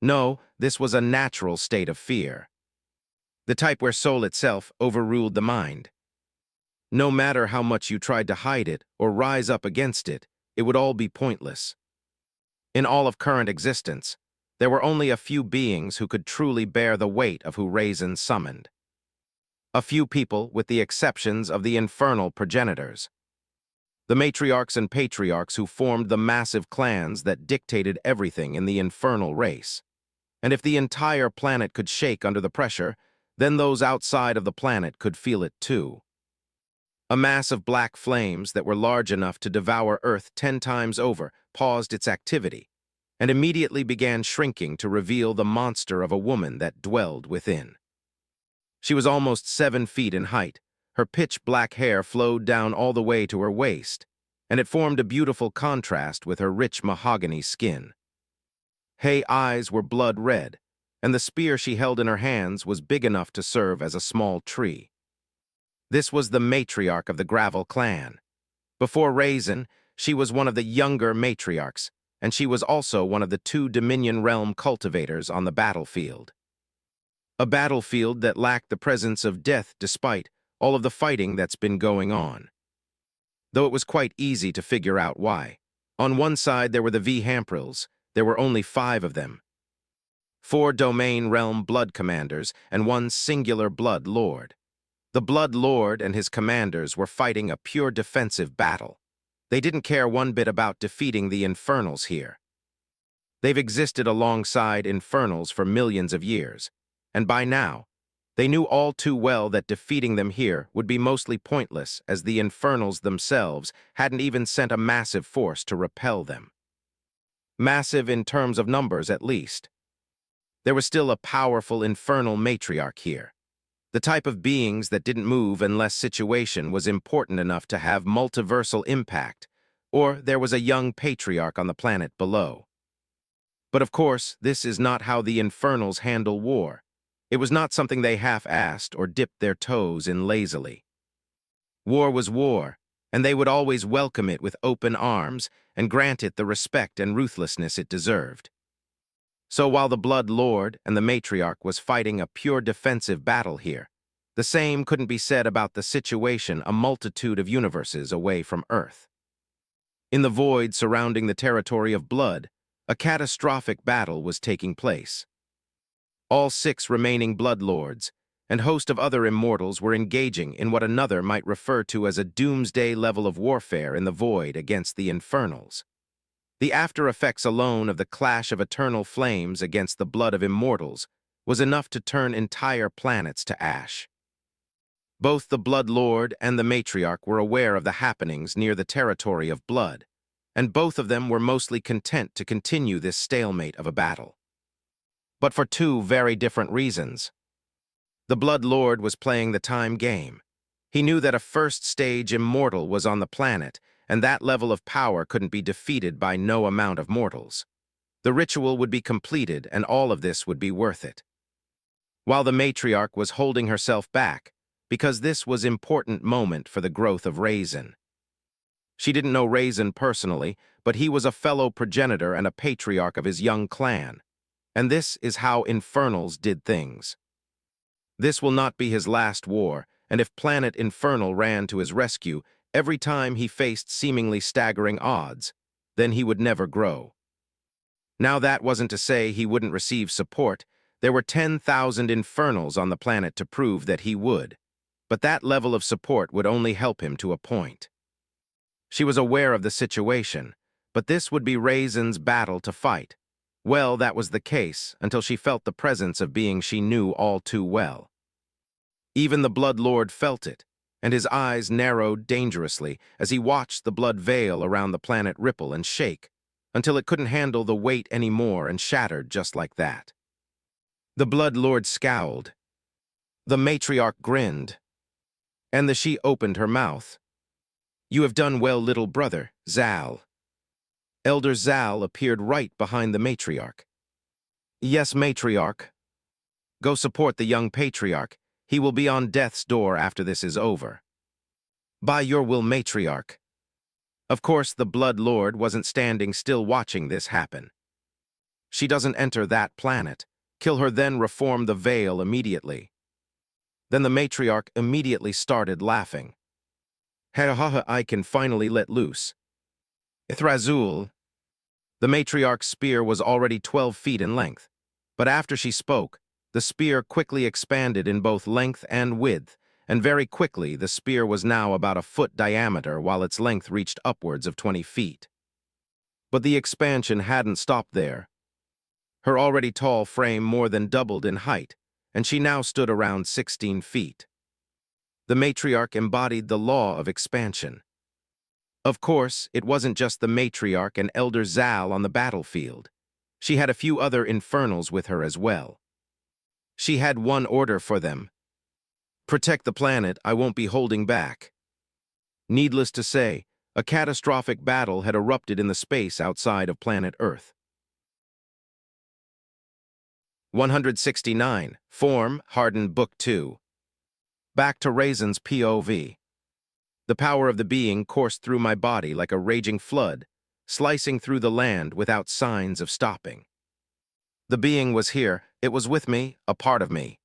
S1: No, this was a natural state of fear. The type where soul itself overruled the mind. No matter how much you tried to hide it or rise up against it, it would all be pointless. In all of current existence, there were only a few beings who could truly bear the weight of who Raizen summoned. A few people, with the exceptions of the infernal progenitors. The matriarchs and patriarchs who formed the massive clans that dictated everything in the infernal race. And if the entire planet could shake under the pressure, then those outside of the planet could feel it too. A mass of black flames that were large enough to devour Earth 10 times over paused its activity, and immediately began shrinking to reveal the monster of a woman that dwelled within. She was almost 7 feet in height. Her pitch-black hair flowed down all the way to her waist, and it formed a beautiful contrast with her rich mahogany skin. Her eyes were blood red, and the spear she held in her hands was big enough to serve as a small tree. This was the matriarch of the Gravel clan. Before Raizen, she was one of the younger matriarchs, and she was also one of the 2 Dominion Realm cultivators on the battlefield. A battlefield that lacked the presence of death despite all of the fighting that's been going on. Though it was quite easy to figure out why. On one side there were the Vhamprils. There were only 5 of them. 4 Domain Realm Blood Commanders and 1 singular Blood Lord. The Blood Lord and his commanders were fighting a pure defensive battle. They didn't care one bit about defeating the Infernals here. They've existed alongside Infernals for millions of years, and by now, they knew all too well that defeating them here would be mostly pointless, as the Infernals themselves hadn't even sent a massive force to repel them. Massive in terms of numbers, at least. There was still a powerful infernal matriarch here. The type of beings that didn't move unless situation was important enough to have multiversal impact, or there was a young patriarch on the planet below. But of course, this is not how the Infernals handle war. It was not something they half-assed or dipped their toes in lazily. War was war, and they would always welcome it with open arms and grant it the respect and ruthlessness it deserved. So while the Blood Lord and the Matriarch was fighting a pure defensive battle here, the same couldn't be said about the situation a multitude of universes away from Earth. In the void surrounding the territory of blood, a catastrophic battle was taking place. All 6 remaining Blood Lords and host of other immortals were engaging in what another might refer to as a doomsday level of warfare in the void against the Infernals. The after effects alone of the clash of eternal flames against the blood of immortals was enough to turn entire planets to ash. Both the Blood Lord and the Matriarch were aware of the happenings near the territory of blood, and both of them were mostly content to continue this stalemate of a battle. But for 2 very different reasons. The Blood Lord was playing the time game. He knew that a first-stage immortal was on the planet, and that level of power couldn't be defeated by no amount of mortals. The ritual would be completed, and all of this would be worth it. While the Matriarch was holding herself back, because this was an important moment for the growth of Raizen. She didn't know Raizen personally, but he was a fellow progenitor and a patriarch of his young clan. And this is how Infernals did things. This will not be his last war, and if Planet Infernal ran to his rescue, Every time he faced seemingly staggering odds, then he would never grow. Now that wasn't to say he wouldn't receive support. There were 10,000 Infernals on the planet to prove that he would. But that level of support would only help him to a point. She was aware of the situation, but this would be Raizen's battle to fight. Well, that was the case, until she felt the presence of being she knew all too well. Even the Blood Lord felt it, and his eyes narrowed dangerously as he watched the blood veil around the planet ripple and shake, until it couldn't handle the weight anymore and shattered just like that. The Blood Lord scowled. The matriarch grinned, and the she opened her mouth. "You have done well, little brother, Zal." Elder Zal appeared right behind the matriarch. "Yes, matriarch. Go support the young patriarch. He will be on death's door after this is over." "By your will, matriarch." Of course, the Blood Lord wasn't standing still watching this happen. "She doesn't enter that planet. Kill her, then reform the veil immediately." Then the matriarch immediately started laughing. "Ha, I can finally let loose." Ithrazul. The matriarch's spear was already 12 feet in length, but after she spoke, the spear quickly expanded in both length and width, and very quickly the spear was now about a foot diameter while its length reached upwards of 20 feet. But the expansion hadn't stopped there. Her already tall frame more than doubled in height, and she now stood around 16 feet. The matriarch embodied the law of expansion. Of course, it wasn't just the matriarch and Elder Zal on the battlefield. She had a few other Infernals with her as well. She had one order for them: protect the planet. I won't be holding back. Needless to say, a catastrophic battle had erupted in the space outside of planet Earth. 169. Form, Hardened Book 2. Back to Raizen's POV. The power of the being coursed through my body like a raging flood, slicing through the land without signs of stopping. The being was here, it was with me, a part of me.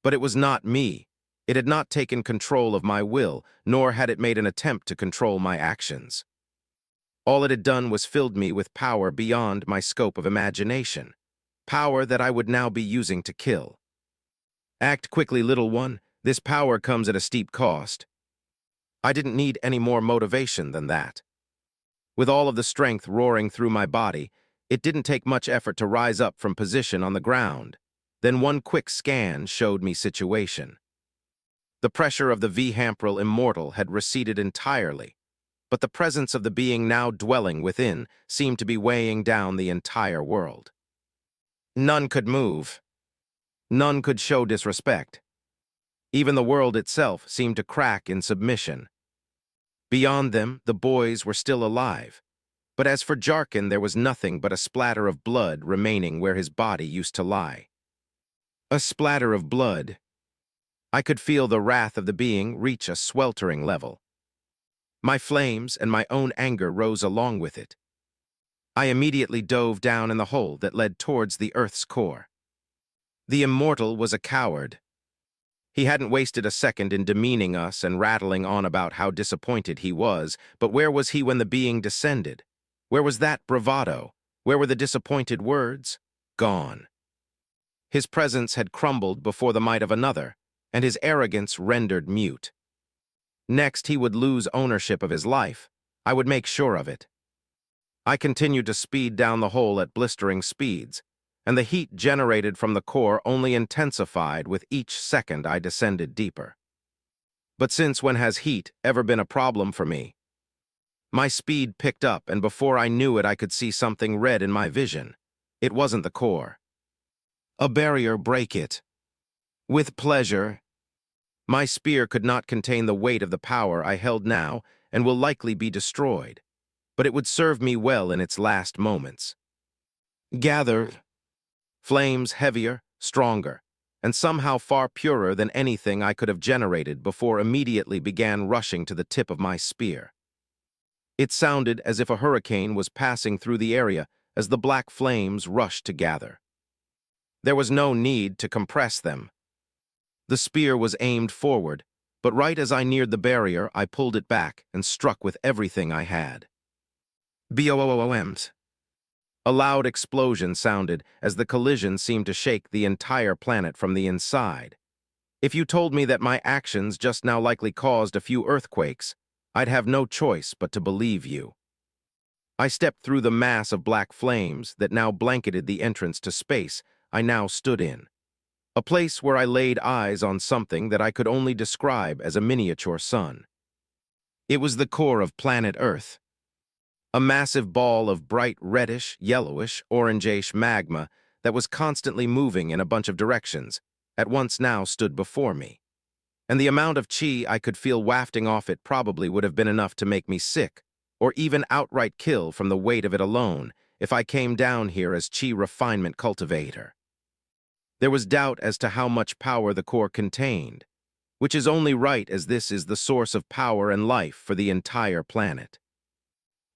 S1: But it was not me. It had not taken control of my will, nor had it made an attempt to control my actions. All it had done was filled me with power beyond my scope of imagination, power that I would now be using to kill. Act quickly, little one. This power comes at a steep cost. I didn't need any more motivation than that. With all of the strength roaring through my body, it didn't take much effort to rise up from position on the ground. Then one quick scan showed me situation. The pressure of the Vhampril Immortal had receded entirely, but the presence of the being now dwelling within seemed to be weighing down the entire world. None could move. None could show disrespect. Even the world itself seemed to crack in submission. Beyond them, the boys were still alive. But as for Jarkin, there was nothing but a splatter of blood remaining where his body used to lie. A splatter of blood. I could feel the wrath of the being reach a sweltering level. My flames and my own anger rose along with it. I immediately dove down in the hole that led towards the Earth's core. The Immortal was a coward. He hadn't wasted a second in demeaning us and rattling on about how disappointed he was, but where was he when the being descended? Where was that bravado? Where were the disappointed words? Gone. His presence had crumbled before the might of another, and his arrogance rendered mute. Next, he would lose ownership of his life. I would make sure of it. I continued to speed down the hole at blistering speeds, and the heat generated from the core only intensified with each second I descended deeper. But since when has heat ever been a problem for me? My speed picked up, and before I knew it, I could see something red in my vision. It wasn't the core. A barrier, break it. With pleasure. My spear could not contain the weight of the power I held now and will likely be destroyed, but it would serve me well in its last moments. Gather. Flames heavier, stronger, and somehow far purer than anything I could have generated before immediately began rushing to the tip of my spear. It sounded as if a hurricane was passing through the area as the black flames rushed to gather. There was no need to compress them. The spear was aimed forward, but right as I neared the barrier, I pulled it back and struck with everything I had. BOOMs. A loud explosion sounded as the collision seemed to shake the entire planet from the inside. If you told me that my actions just now likely caused a few earthquakes, I'd have no choice but to believe you. I stepped through the mass of black flames that now blanketed the entrance to space I now stood in. A place where I laid eyes on something that I could only describe as a miniature sun. It was the core of planet Earth. A massive ball of bright reddish, yellowish, orangish magma that was constantly moving in a bunch of directions, at once now stood before me. And the amount of chi I could feel wafting off it probably would have been enough to make me sick, or even outright kill from the weight of it alone, if I came down here as chi refinement cultivator. There was doubt as to how much power the core contained, which is only right as this is the source of power and life for the entire planet.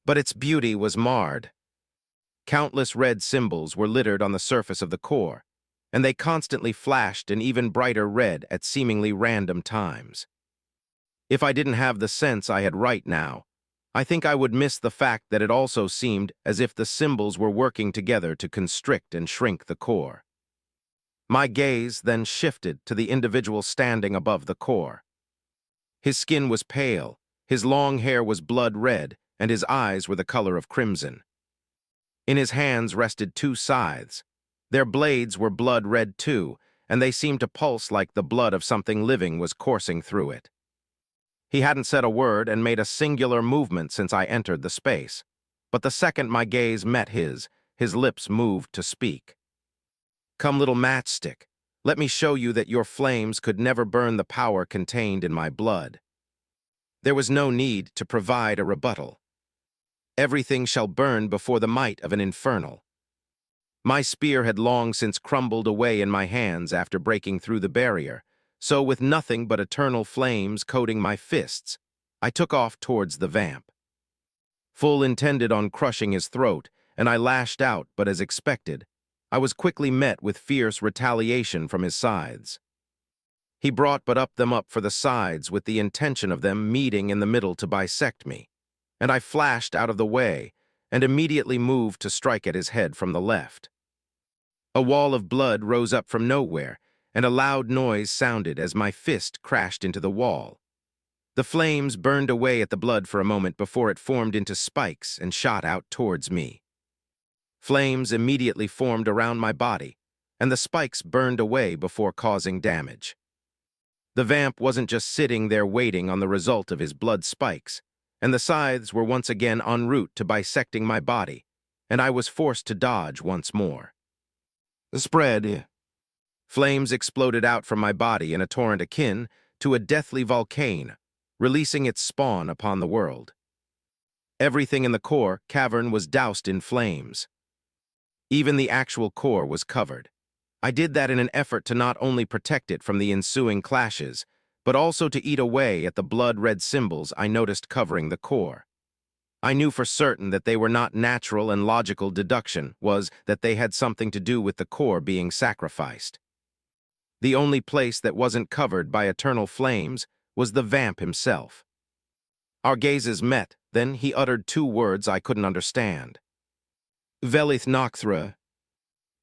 S1: But its beauty was marred. Countless red symbols were littered on the surface of the core, and they constantly flashed an even brighter red at seemingly random times. If I didn't have the sense I had right now, I think I would miss the fact that it also seemed as if the symbols were working together to constrict and shrink the core. My gaze then shifted to the individual standing above the core. His skin was pale, his long hair was blood red, and his eyes were the color of crimson. In his hands rested two scythes. Their blades were blood red too, and they seemed to pulse like the blood of something living was coursing through it. He hadn't said a word and made a singular movement since I entered the space, but the second my gaze met his lips moved to speak. "Come, little matchstick, let me show you that your flames could never burn the power contained in my blood." There was no need to provide a rebuttal. Everything shall burn before the might of an infernal. My spear had long since crumbled away in my hands after breaking through the barrier, so with nothing but eternal flames coating my fists, I took off towards the vamp. Full intended on crushing his throat, and I lashed out, but as expected, I was quickly met with fierce retaliation from his scythes. He brought but up for the sides with the intention of them meeting in the middle to bisect me, and I flashed out of the way and immediately moved to strike at his head from the left. A wall of blood rose up from nowhere, and a loud noise sounded as my fist crashed into the wall. The flames burned away at the blood for a moment before it formed into spikes and shot out towards me. Flames immediately formed around my body, and the spikes burned away before causing damage. The vamp wasn't just sitting there waiting on the result of his blood spikes, and the scythes were once again en route to bisecting my body, and I was forced to dodge once more. The spread. Flames exploded out from my body in a torrent akin to a deathly volcano, releasing its spawn upon the world. Everything in the core cavern was doused in flames. Even the actual core was covered. I did that in an effort to not only protect it from the ensuing clashes, but also to eat away at the blood-red symbols I noticed covering the core. I knew for certain that they were not natural, and logical deduction was that they had something to do with the core being sacrificed. The only place that wasn't covered by eternal flames was the vamp himself. Our gazes met, then he uttered two words I couldn't understand. Velith Nocthra.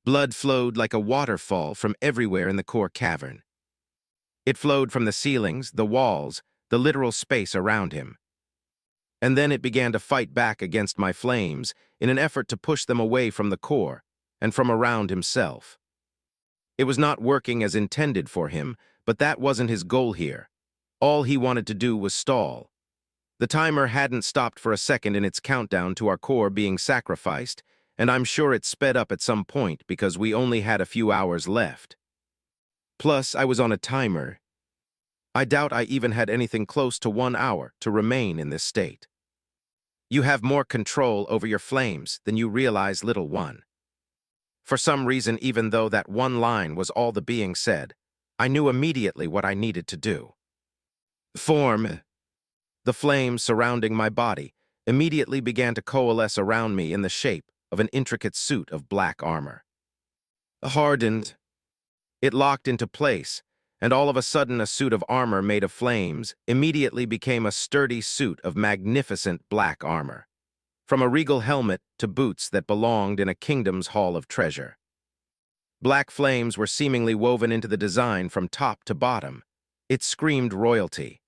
S1: Blood flowed like a waterfall from everywhere in the core cavern. It flowed from the ceilings, the walls, the literal space around him. And then it began to fight back against my flames in an effort to push them away from the core and from around himself. It was not working as intended for him, but that wasn't his goal here. All he wanted to do was stall. The timer hadn't stopped for a second in its countdown to our core being sacrificed, and I'm sure it sped up at some point because we only had a few hours left. Plus, I was on a timer. I doubt I even had anything close to 1 hour to remain in this state. You have more control over your flames than you realize, little one. For some reason, even though that one line was all the being said, I knew immediately what I needed to do. Form. The flames surrounding my body immediately began to coalesce around me in the shape of an intricate suit of black armor. Hardened. It locked into place, and all of a sudden a suit of armor made of flames immediately became a sturdy suit of magnificent black armor, from a regal helmet to boots that belonged in a kingdom's hall of treasure. Black flames were seemingly woven into the design from top to bottom. It screamed royalty.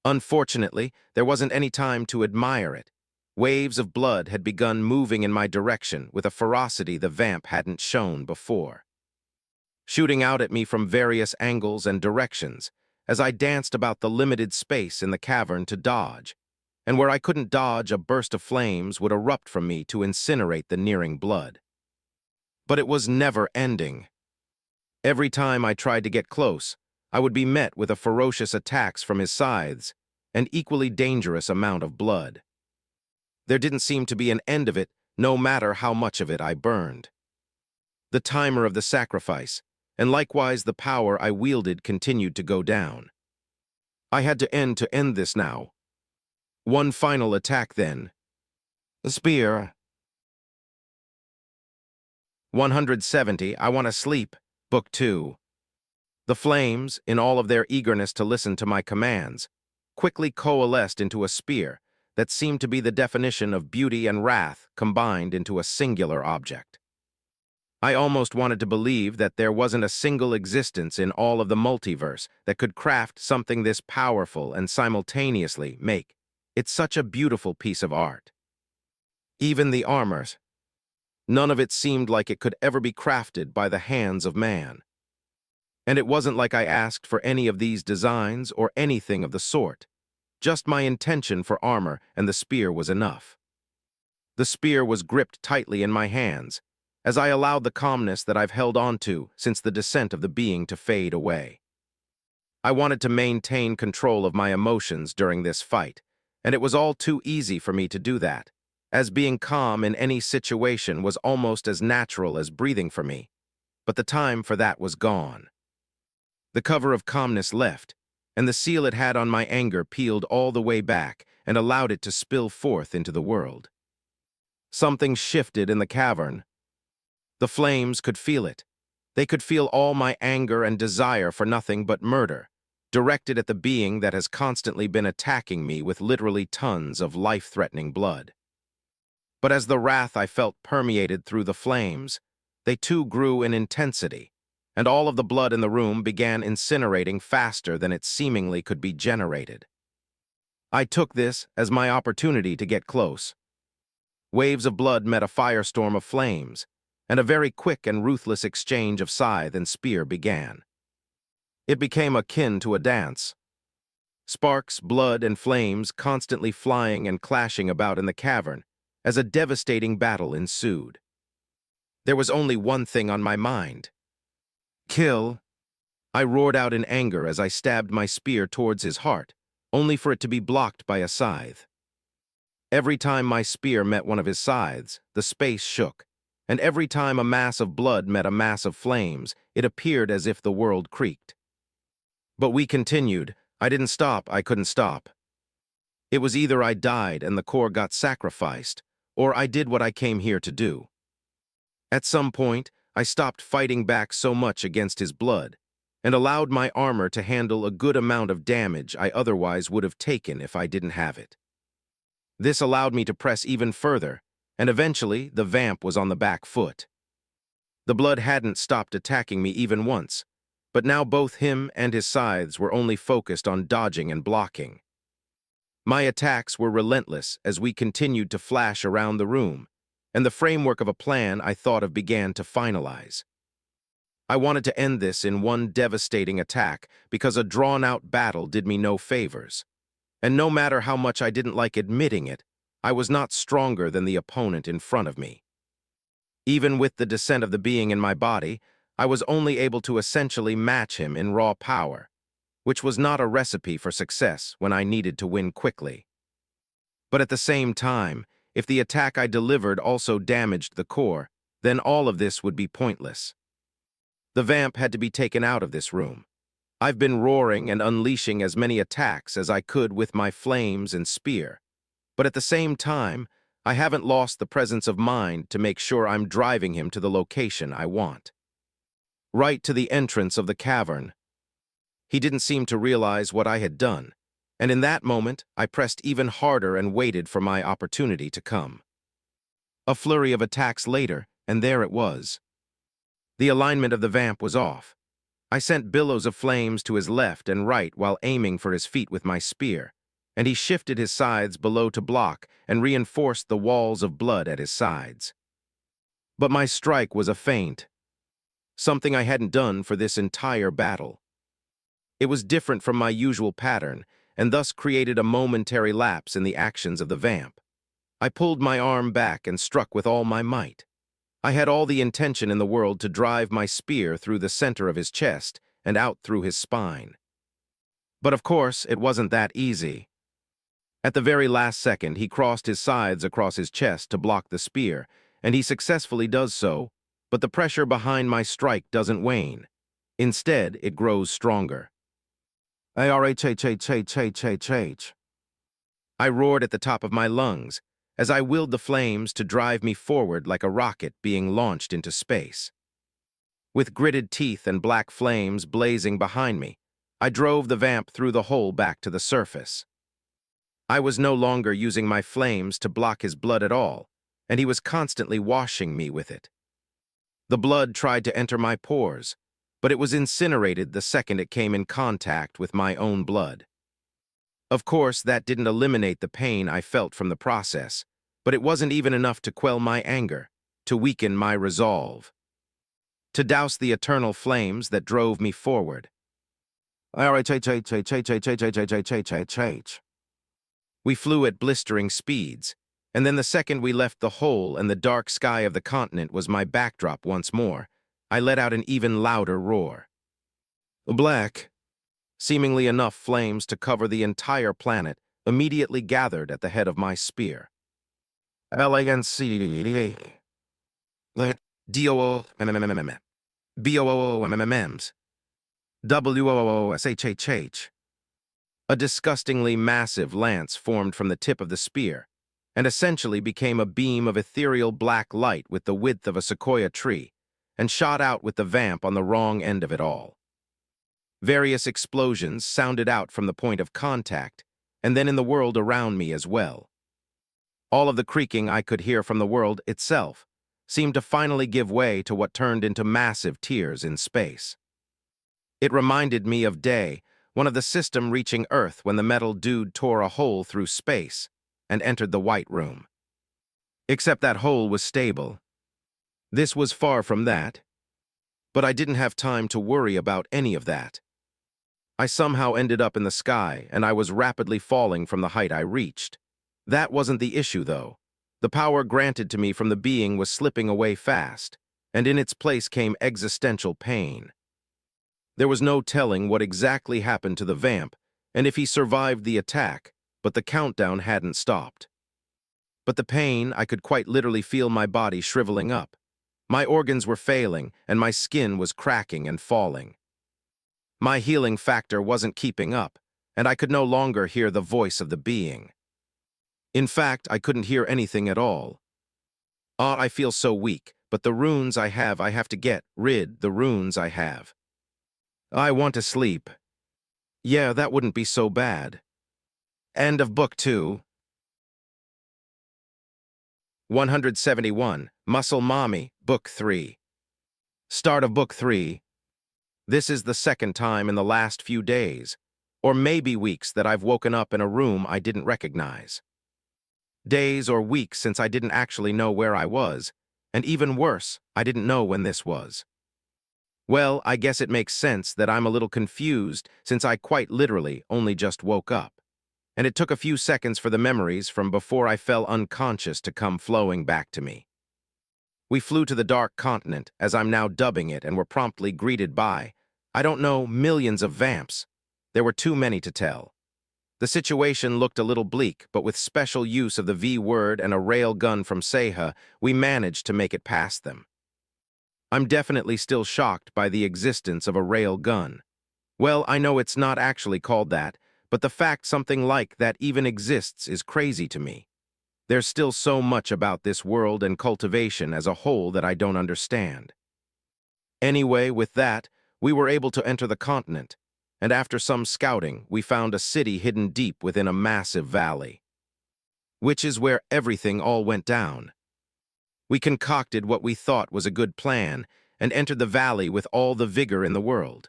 S1: Unfortunately, there wasn't any time to admire it. Waves of blood had begun moving in my direction with a ferocity the vamp hadn't shown before, shooting out at me from various angles and directions as I danced about the limited space in the cavern to dodge, and where I couldn't dodge, a burst of flames would erupt from me to incinerate the nearing blood. But it was never ending. Every time I tried to get close, I would be met with a ferocious attacks from his scythes, an equally dangerous amount of blood. There didn't seem to be an end of it, no matter how much of it I burned. The timer of the sacrifice, and likewise the power I wielded, continued to go down. I had to end this now. One final attack then. The spear. 170, I want to sleep, Book 2. The flames, in all of their eagerness to listen to my commands, quickly coalesced into a spear that seemed to be the definition of beauty and wrath combined into a singular object. I almost wanted to believe that there wasn't a single existence in all of the multiverse that could craft something this powerful and simultaneously make it such a beautiful piece of art. Even the armors, none of it seemed like it could ever be crafted by the hands of man. And it wasn't like I asked for any of these designs or anything of the sort. Just my intention for armor and the spear was enough. The spear was gripped tightly in my hands, as I allowed the calmness that I've held on to since the descent of the being to fade away. I wanted to maintain control of my emotions during this fight, and it was all too easy for me to do that, as being calm in any situation was almost as natural as breathing for me. But the time for that was gone. The cover of calmness left, and the seal it had on my anger peeled all the way back and allowed it to spill forth into the world. Something shifted in the cavern. The flames could feel it. They could feel all my anger and desire for nothing but murder, directed at the being that has constantly been attacking me with literally tons of life-threatening blood. But as the wrath I felt permeated through the flames, they too grew in intensity, and all of the blood in the room began incinerating faster than it seemingly could be generated. I took this as my opportunity to get close. Waves of blood met a firestorm of flames, and a very quick and ruthless exchange of scythe and spear began. It became akin to a dance. Sparks, blood, and flames constantly flying and clashing about in the cavern as a devastating battle ensued. There was only one thing on my mind. Kill! I roared out in anger as I stabbed my spear towards his heart, only for it to be blocked by a scythe. Every time my spear met one of his scythes, the space shook, and every time a mass of blood met a mass of flames, it appeared as if the world creaked. But we continued. I didn't stop, I couldn't stop. It was either I died and the core got sacrificed, or I did what I came here to do. At some point, I stopped fighting back so much against his blood, and allowed my armor to handle a good amount of damage I otherwise would have taken if I didn't have it. This allowed me to press even further, and eventually the vamp was on the back foot. The blood hadn't stopped attacking me even once, but now both him and his scythes were only focused on dodging and blocking. My attacks were relentless as we continued to flash around the room, and the framework of a plan I thought of began to finalize. I wanted to end this in one devastating attack because a drawn-out battle did me no favors, and no matter how much I didn't like admitting it, I was not stronger than the opponent in front of me. Even with the descent of the being in my body, I was only able to essentially match him in raw power, which was not a recipe for success when I needed to win quickly. But at the same time, if the attack I delivered also damaged the core, then all of this would be pointless. The vamp had to be taken out of this room. I've been roaring and unleashing as many attacks as I could with my flames and spear, but at the same time, I haven't lost the presence of mind to make sure I'm driving him to the location I want. Right to the entrance of the cavern. He didn't seem to realize what I had done, and in that moment, I pressed even harder and waited for my opportunity to come. A flurry of attacks later, and there it was. The alignment of the vamp was off. I sent billows of flames to his left and right while aiming for his feet with my spear, and he shifted his sides below to block and reinforced the walls of blood at his sides. But my strike was a feint, something I hadn't done for this entire battle. It was different from my usual pattern, and thus created a momentary lapse in the actions of the vamp. I pulled my arm back and struck with all my might. I had all the intention in the world to drive my spear through the center of his chest and out through his spine. But of course, it wasn't that easy. At the very last second, he crossed his sides across his chest to block the spear, and he successfully does so, but the pressure behind my strike doesn't wane. Instead, it grows stronger. ARHHHHHHH. I roared at the top of my lungs as I willed the flames to drive me forward like a rocket being launched into space. With gritted teeth and black flames blazing behind me, I drove the vamp through the hole back to the surface. I was no longer using my flames to block his blood at all, and he was constantly washing me with it. The blood tried to enter my pores, but it was incinerated the second it came in contact with my own blood. Of course, that didn't eliminate the pain I felt from the process, but it wasn't even enough to quell my anger, to weaken my resolve, to douse the eternal flames that drove me forward. We flew at blistering speeds, and then the second we left the hole and the dark sky of the continent was my backdrop once more, I let out an even louder roar. Black, seemingly enough flames to cover the entire planet, immediately gathered at the head of my spear. LANC DOO BOOMMMs WOOSHHH. A disgustingly massive lance formed from the tip of the spear, and essentially became a beam of ethereal black light with the width of a sequoia tree, and shot out with the vamp on the wrong end of it all. Various explosions sounded out from the point of contact, and then in the world around me as well. All of the creaking I could hear from the world itself seemed to finally give way to what turned into massive tears in space. It reminded me of Day, one of the system reaching Earth when the metal dude tore a hole through space and entered the White Room. Except that hole was stable. This was far from that. But I didn't have time to worry about any of that. I somehow ended up in the sky, and I was rapidly falling from the height I reached. That wasn't the issue, though. The power granted to me from the being was slipping away fast, and in its place came existential pain. There was no telling what exactly happened to the vamp, and if he survived the attack, but the countdown hadn't stopped. But the pain, I could quite literally feel my body shriveling up. My organs were failing, and my skin was cracking and falling. My healing factor wasn't keeping up, and I could no longer hear the voice of the being. In fact, I couldn't hear anything at all. I feel so weak, but the runes I have to get rid the runes I have. I want to sleep. Yeah, that wouldn't be so bad. End of Book 2. 171, Muscle Mommy, Book 3. Start of Book 3. This is the second time in the last few days, or maybe weeks, that I've woken up in a room I didn't recognize. Days or weeks since I didn't actually know where I was, and even worse, I didn't know when this was. Well, I guess it makes sense that I'm a little confused since I quite literally only just woke up, and it took a few seconds for the memories from before I fell unconscious to come flowing back to me. We flew to the Dark Continent, as I'm now dubbing it, and were promptly greeted by, I don't know, millions of vamps. There were too many to tell. The situation looked a little bleak, but with special use of the V-word and a rail gun from Seha, we managed to make it past them. I'm definitely still shocked by the existence of a rail gun. Well, I know it's not actually called that, but the fact something like that even exists is crazy to me. There's still so much about this world and cultivation as a whole that I don't understand. Anyway, with that, we were able to enter the continent, and after some scouting, we found a city hidden deep within a massive valley, which is where everything all went down. We concocted what we thought was a good plan and entered the valley with all the vigor in the world,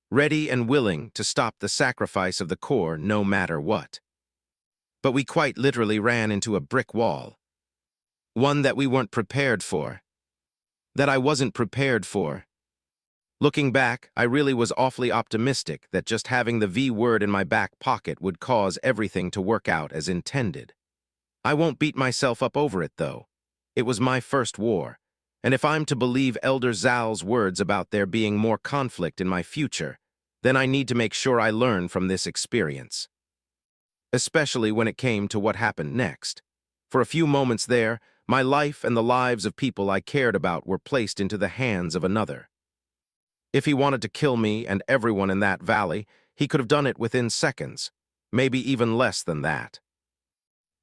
S1: ready and willing to stop the sacrifice of the core no matter what. But we quite literally ran into a brick wall, one that we weren't prepared for, that I wasn't prepared for. Looking back, I really was awfully optimistic that just having the V word in my back pocket would cause everything to work out as intended. I won't beat myself up over it, though. It was my first war, and if I'm to believe Elder Zal's words about there being more conflict in my future, then I need to make sure I learn from this experience. Especially when it came to what happened next. For a few moments there, my life and the lives of people I cared about were placed into the hands of another. If he wanted to kill me and everyone in that valley, he could have done it within seconds, maybe even less than that.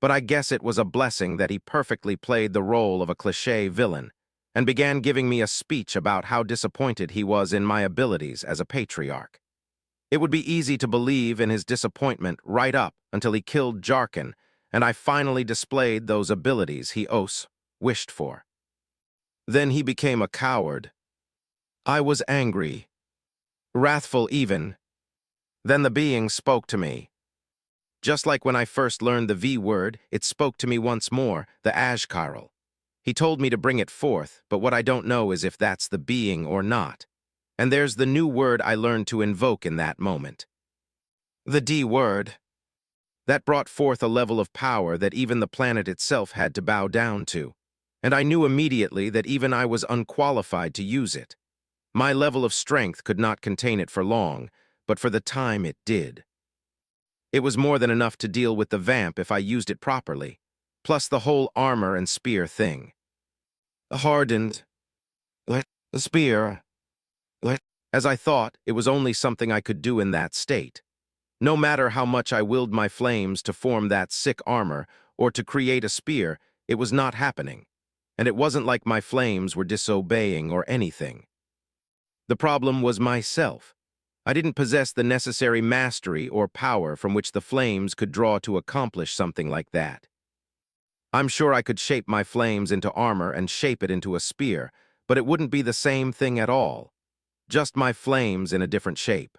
S1: But I guess it was a blessing that he perfectly played the role of a cliché villain and began giving me a speech about how disappointed he was in my abilities as a patriarch. It would be easy to believe in his disappointment right up until he killed Jarkin, and I finally displayed those abilities he wished for. Then he became a coward. I was angry, wrathful even. Then the being spoke to me. Just like when I first learned the V word, it spoke to me once more, the Ashkarl. He told me to bring it forth, but what I don't know is if that's the being or not. And there's the new word I learned to invoke in that moment. The D word. That brought forth a level of power that even the planet itself had to bow down to. And I knew immediately that even I was unqualified to use it. My level of strength could not contain it for long, but for the time it did. It was more than enough to deal with the vamp if I used it properly, plus the whole armor and spear thing. Hardened. The spear. As I thought, it was only something I could do in that state. No matter how much I willed my flames to form that sick armor or to create a spear, it was not happening. And it wasn't like my flames were disobeying or anything. The problem was myself. I didn't possess the necessary mastery or power from which the flames could draw to accomplish something like that. I'm sure I could shape my flames into armor and shape it into a spear, but it wouldn't be the same thing at all. Just my flames in a different shape.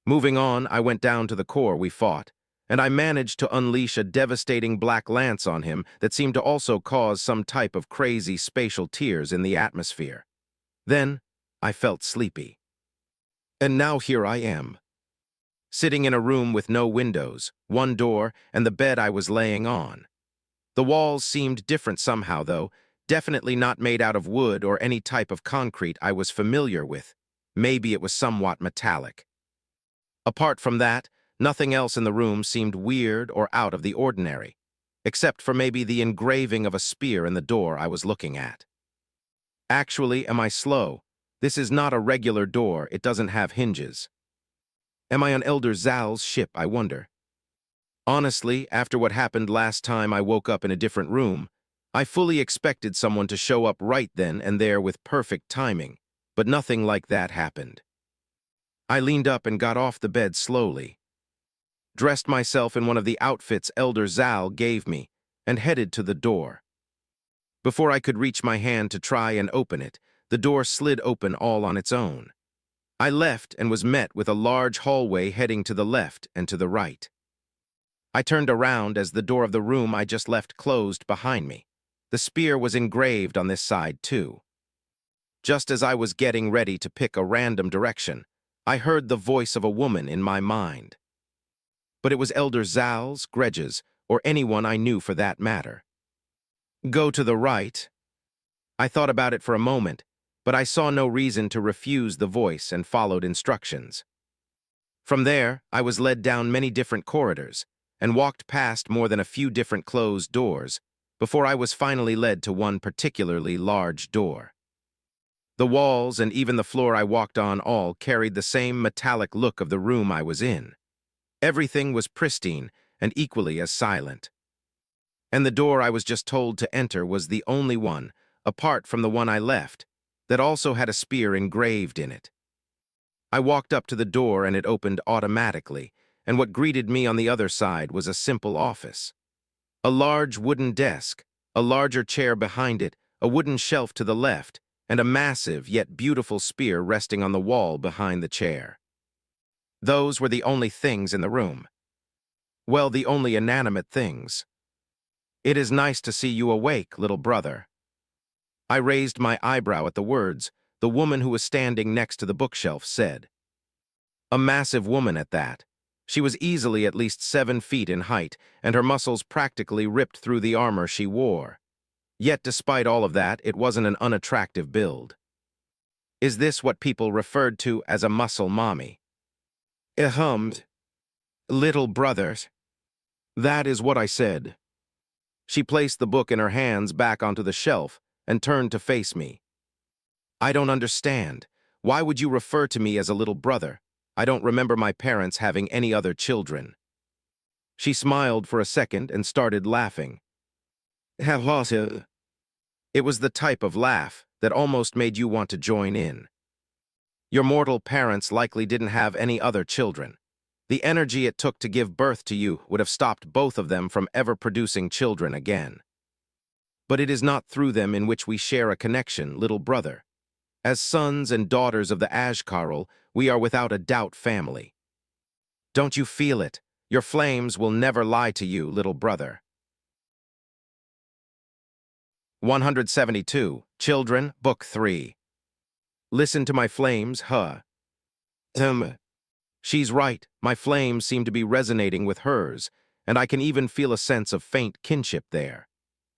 S1: Moving on, I went down to the core we fought, and I managed to unleash a devastating black lance on him that seemed to also cause some type of crazy spatial tears in the atmosphere. Then, I felt sleepy. And now here I am, sitting in a room with no windows, one door, and the bed I was laying on. The walls seemed different somehow, though, definitely not made out of wood or any type of concrete I was familiar with. Maybe it was somewhat metallic. Apart from that, nothing else in the room seemed weird or out of the ordinary, except for maybe the engraving of a spear in the door I was looking at. Actually, am I slow? This is not a regular door, it doesn't have hinges. Am I on Elder Zal's ship, I wonder? Honestly, after what happened last time I woke up in a different room, I fully expected someone to show up right then and there with perfect timing, but nothing like that happened. I leaned up and got off the bed slowly, dressed myself in one of the outfits Elder Zal gave me, and headed to the door. Before I could reach my hand to try and open it, the door slid open all on its own. I left and was met with a large hallway heading to the left and to the right. I turned around as the door of the room I just left closed behind me. The spear was engraved on this side, too. Just as I was getting ready to pick a random direction, I heard the voice of a woman in my mind. But it was Elder Zal's, Greg's, or anyone I knew for that matter. Go to the right. I thought about it for a moment, but I saw no reason to refuse the voice and followed instructions. From there, I was led down many different corridors and walked past more than a few different closed doors before I was finally led to one particularly large door. The walls and even the floor I walked on all carried the same metallic look of the room I was in. Everything was pristine and equally as silent. And the door I was just told to enter was the only one, apart from the one I left, that also had a spear engraved in it. I walked up to the door and it opened automatically, and what greeted me on the other side was a simple office. A large wooden desk, a larger chair behind it, a wooden shelf to the left, and a massive yet beautiful spear resting on the wall behind the chair. Those were the only things in the room. Well, the only inanimate things. "It is nice to see you awake, little brother." I raised my eyebrow at the words the woman who was standing next to the bookshelf said. A massive woman at that. She was easily at least 7 feet in height, and her muscles practically ripped through the armor she wore. Yet despite all of that, it wasn't an unattractive build. Is this what people referred to as a muscle mommy? Hummed. Little brothers. That is what I said. She placed the book in her hands back onto the shelf and turned to face me. I don't understand. Why would you refer to me as a little brother? I don't remember my parents having any other children. She smiled for a second and started laughing. It was the type of laugh that almost made you want to join in. Your mortal parents likely didn't have any other children. The energy it took to give birth to you would have stopped both of them from ever producing children again. But it is not through them in which we share a connection, little brother. As sons and daughters of the Ashkarl, we are without a doubt family. Don't you feel it? Your flames will never lie to you, little brother. 172. Children, Book 3. Listen to my flames, huh? She's right. My flames seem to be resonating with hers, and I can even feel a sense of faint kinship there.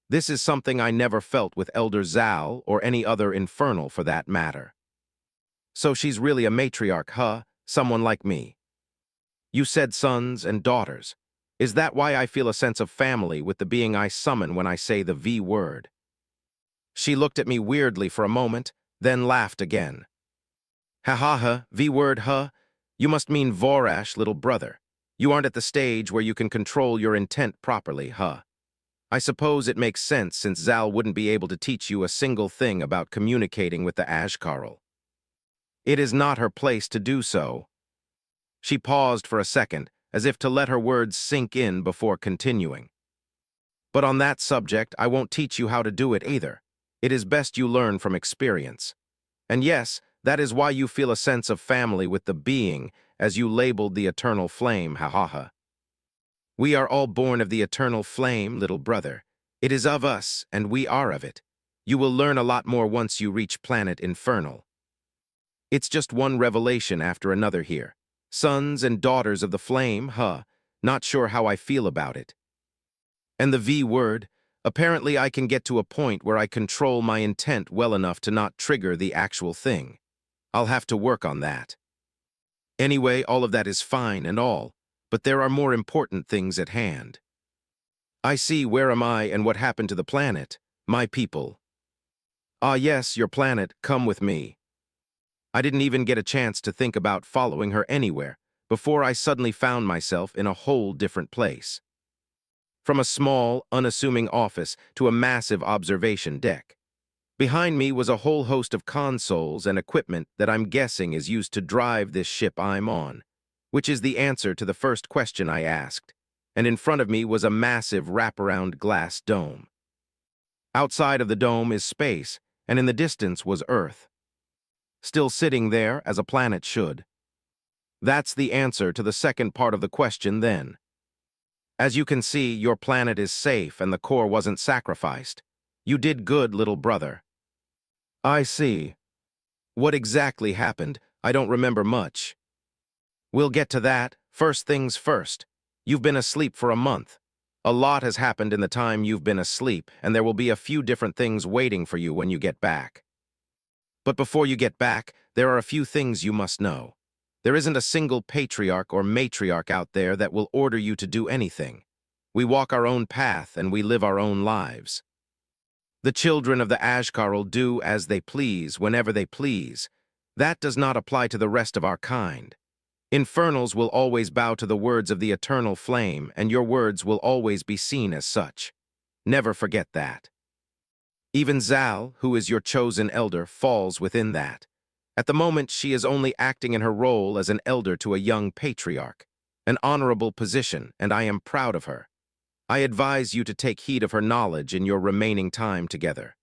S1: This is something I never felt with Elder Zal or any other Infernal for that matter. So she's really a matriarch, huh? Someone like me. You said sons and daughters. Is that why I feel a sense of family with the being I summon when I say the V word? She looked at me weirdly for a moment, then laughed again. Ha ha ha, V word, huh? You must mean Vorash, little brother. You aren't at the stage where you can control your intent properly, huh? I suppose it makes sense since Zal wouldn't be able to teach you a single thing about communicating with the Ashkarl. It is not her place to do so. She paused for a second, as if to let her words sink in before continuing. But on that subject, I won't teach you how to do it either. It is best you learn from experience. And yes, that is why you feel a sense of family with the being, as you labeled the eternal flame, ha. We are all born of the eternal flame, little brother. It is of us, and we are of it. You will learn a lot more once you reach planet Infernal. It's just one revelation after another here. Sons and daughters of the flame, huh? Not sure how I feel about it. And the V word, apparently I can get to a point where I control my intent well enough to not trigger the actual thing. I'll have to work on that. Anyway, all of that is fine and all, but there are more important things at hand. I see where am I and what happened to the planet, my people. Ah yes, your planet, come with me. I didn't even get a chance to think about following her anywhere before I suddenly found myself in a whole different place. From a small, unassuming office to a massive observation deck. Behind me was a whole host of consoles and equipment that I'm guessing is used to drive this ship I'm on, which is the answer to the first question I asked, and in front of me was a massive wraparound glass dome. Outside of the dome is space, and in the distance was Earth. Still sitting there as a planet should. That's the answer to the second part of the question then. As you can see, your planet is safe and the core wasn't sacrificed. You did good, little brother. I see. What exactly happened? I don't remember much. We'll get to that. First things first. You've been asleep for a month. A lot has happened in the time you've been asleep, and there will be a few different things waiting for you when you get back. But before you get back, there are a few things you must know. There isn't a single patriarch or matriarch out there that will order you to do anything. We walk our own path and we live our own lives. The children of the Ashkarl do as they please whenever they please. That does not apply to the rest of our kind. Infernals will always bow to the words of the eternal flame, and your words will always be seen as such. Never forget that. Even Zal, who is your chosen elder, falls within that. At the moment, she is only acting in her role as an elder to a young patriarch, an honorable position, and I am proud of her. I advise you to take heed of her knowledge in your remaining time together.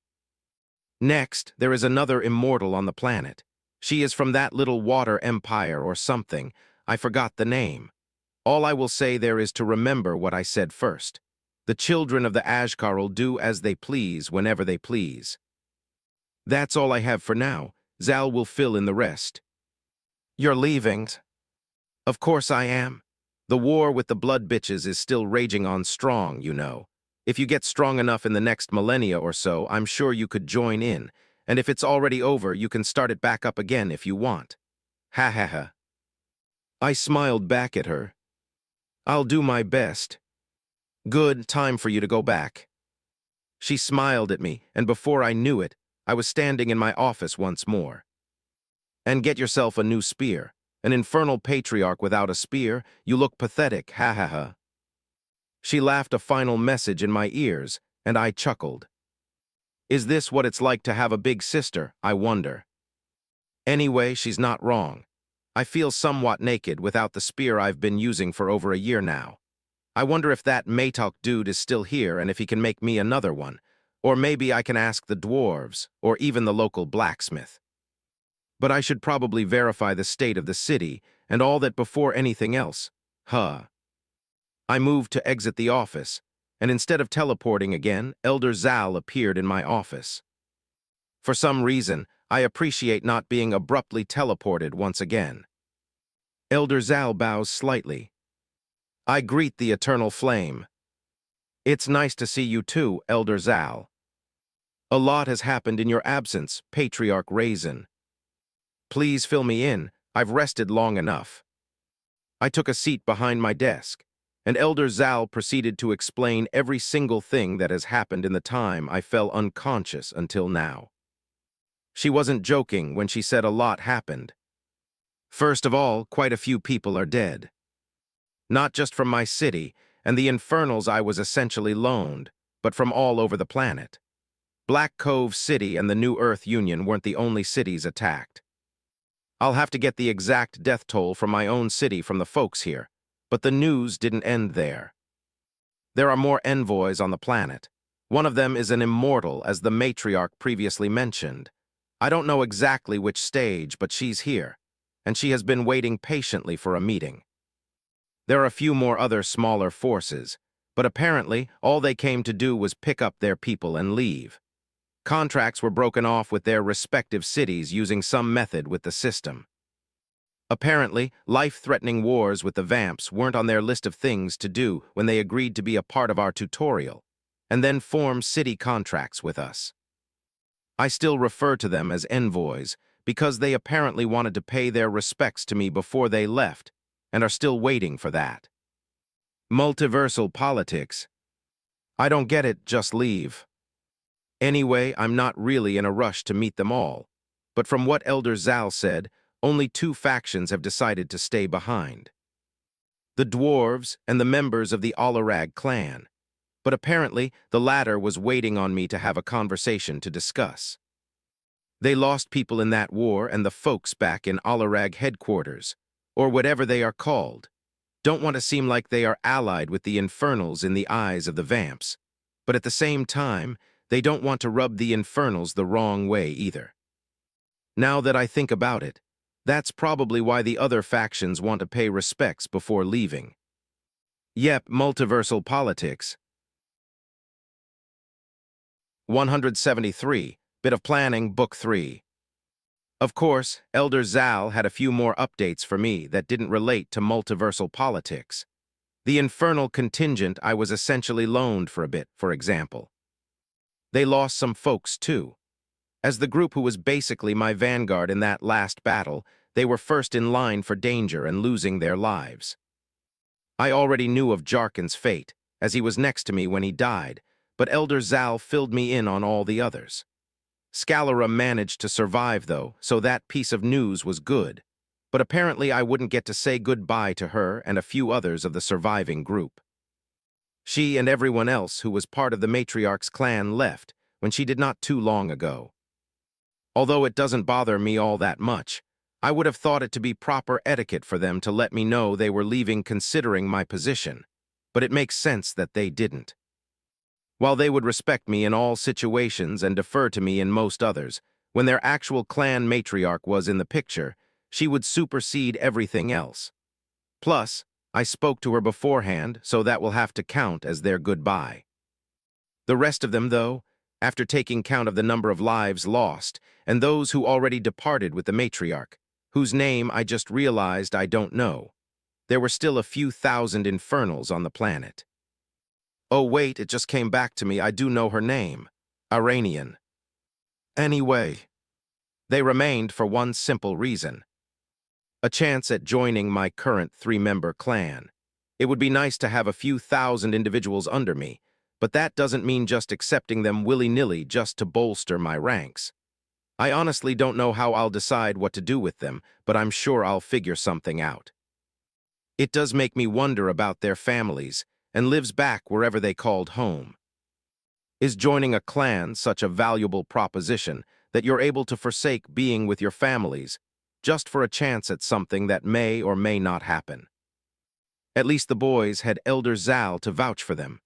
S1: Next, there is another immortal on the planet. She is from that little water empire or something. I forgot the name. All I will say there is to remember what I said first. The children of the Ashkarl do as they please whenever they please. That's all I have for now. Zal will fill in the rest. You're leaving? Of course I am. The war with the blood bitches is still raging on strong, you know. If you get strong enough in the next millennia or so, I'm sure you could join in. And if it's already over, you can start it back up again if you want. Ha ha ha. I smiled back at her. I'll do my best. Good, time for you to go back. She smiled at me, and before I knew it, I was standing in my office once more. And get yourself a new spear. An infernal patriarch without a spear, you look pathetic, ha ha ha. She laughed a final message in my ears, and I chuckled. Is this what it's like to have a big sister, I wonder? Anyway, she's not wrong. I feel somewhat naked without the spear I've been using for over a year now. I wonder if that Maytalk dude is still here and if he can make me another one. Or maybe I can ask the dwarves, or even the local blacksmith. But I should probably verify the state of the city and all that before anything else. I moved to exit the office, and instead of teleporting again, Elder Zal appeared in my office. For some reason, I appreciate not being abruptly teleported once again. Elder Zal bows slightly. I greet the eternal flame. It's nice to see you too, Elder Zal. A lot has happened in your absence, Patriarch Raizen. Please fill me in, I've rested long enough. I took a seat behind my desk, and Elder Zal proceeded to explain every single thing that has happened in the time I fell unconscious until now. She wasn't joking when she said a lot happened. First of all, quite a few people are dead. Not just from my city and the Infernals I was essentially loaned, but from all over the planet. Black Cove City and the New Earth Union weren't the only cities attacked. I'll have to get the exact death toll from my own city from the folks here, but the news didn't end there. There are more envoys on the planet. One of them is an immortal, as the matriarch previously mentioned. I don't know exactly which stage, but she's here, and she has been waiting patiently for a meeting. There are a few more other smaller forces, but apparently all they came to do was pick up their people and leave. Contracts were broken off with their respective cities using some method with the system. Apparently, life-threatening wars with the Vamps weren't on their list of things to do when they agreed to be a part of our tutorial, and then form city contracts with us. I still refer to them as envoys because they apparently wanted to pay their respects to me before they left, and are still waiting for that. Multiversal politics. I don't get it, just leave. Anyway, I'm not really in a rush to meet them all, but from what Elder Zal said, only 2 factions have decided to stay behind. The dwarves and the members of the Alarag clan, but apparently the latter was waiting on me to have a conversation to discuss. They lost people in that war, and the folks back in Alarag headquarters, or whatever they are called, don't want to seem like they are allied with the Infernals in the eyes of the Vamps, but at the same time, they don't want to rub the Infernals the wrong way either. Now that I think about it, that's probably why the other factions want to pay respects before leaving. Yep, multiversal politics. 173, Bit of Planning, Book 3. Of course, Elder Zal had a few more updates for me that didn't relate to multiversal politics. The infernal contingent I was essentially loaned for a bit, for example. They lost some folks, too. As the group who was basically my vanguard in that last battle, they were first in line for danger and losing their lives. I already knew of Jarkin's fate, as he was next to me when he died, but Elder Zal filled me in on all the others. Scalera managed to survive, though, so that piece of news was good, but apparently I wouldn't get to say goodbye to her and a few others of the surviving group. She and everyone else who was part of the matriarch's clan left when she did not too long ago. Although it doesn't bother me all that much, I would have thought it to be proper etiquette for them to let me know they were leaving considering my position, but it makes sense that they didn't. While they would respect me in all situations and defer to me in most others, when their actual clan matriarch was in the picture, she would supersede everything else. Plus, I spoke to her beforehand, so that will have to count as their goodbye. The rest of them, though, after taking count of the number of lives lost and those who already departed with the matriarch, whose name I just realized I don't know, there were still a few thousand Infernals on the planet. Oh wait, it just came back to me, I do know her name. Iranian. Anyway, they remained for one simple reason. A chance at joining my current 3-member clan. It would be nice to have a few thousand individuals under me, but that doesn't mean just accepting them willy-nilly just to bolster my ranks. I honestly don't know how I'll decide what to do with them, but I'm sure I'll figure something out. It does make me wonder about their families, and lives back wherever they called home. Is joining a clan such a valuable proposition that you're able to forsake being with your families just for a chance at something that may or may not happen? At least the boys had Elder Zal to vouch for them.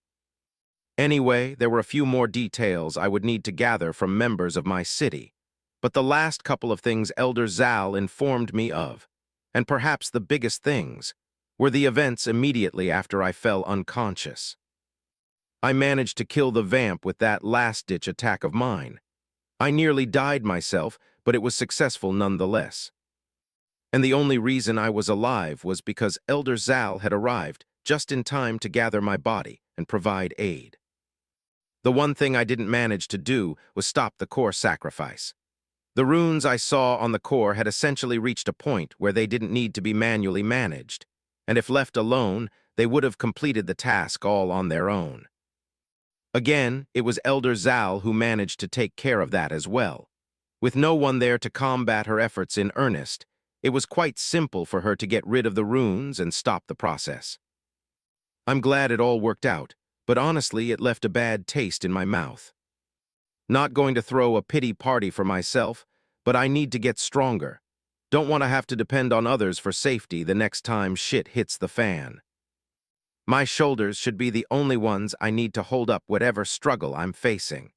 S1: Anyway, there were a few more details I would need to gather from members of my city, but the last couple of things Elder Zal informed me of, and perhaps the biggest things, were the events immediately after I fell unconscious. I managed to kill the vamp with that last-ditch attack of mine. I nearly died myself, but it was successful nonetheless. And the only reason I was alive was because Elder Zal had arrived just in time to gather my body and provide aid. The one thing I didn't manage to do was stop the core sacrifice. The runes I saw on the core had essentially reached a point where they didn't need to be manually managed, and if left alone, they would have completed the task all on their own. Again, it was Elder Zal who managed to take care of that as well. With no one there to combat her efforts in earnest, it was quite simple for her to get rid of the runes and stop the process. I'm glad it all worked out, but honestly it left a bad taste in my mouth. Not going to throw a pity party for myself, but I need to get stronger. Don't want to have to depend on others for safety the next time shit hits the fan. My shoulders should be the only ones I need to hold up whatever struggle I'm facing.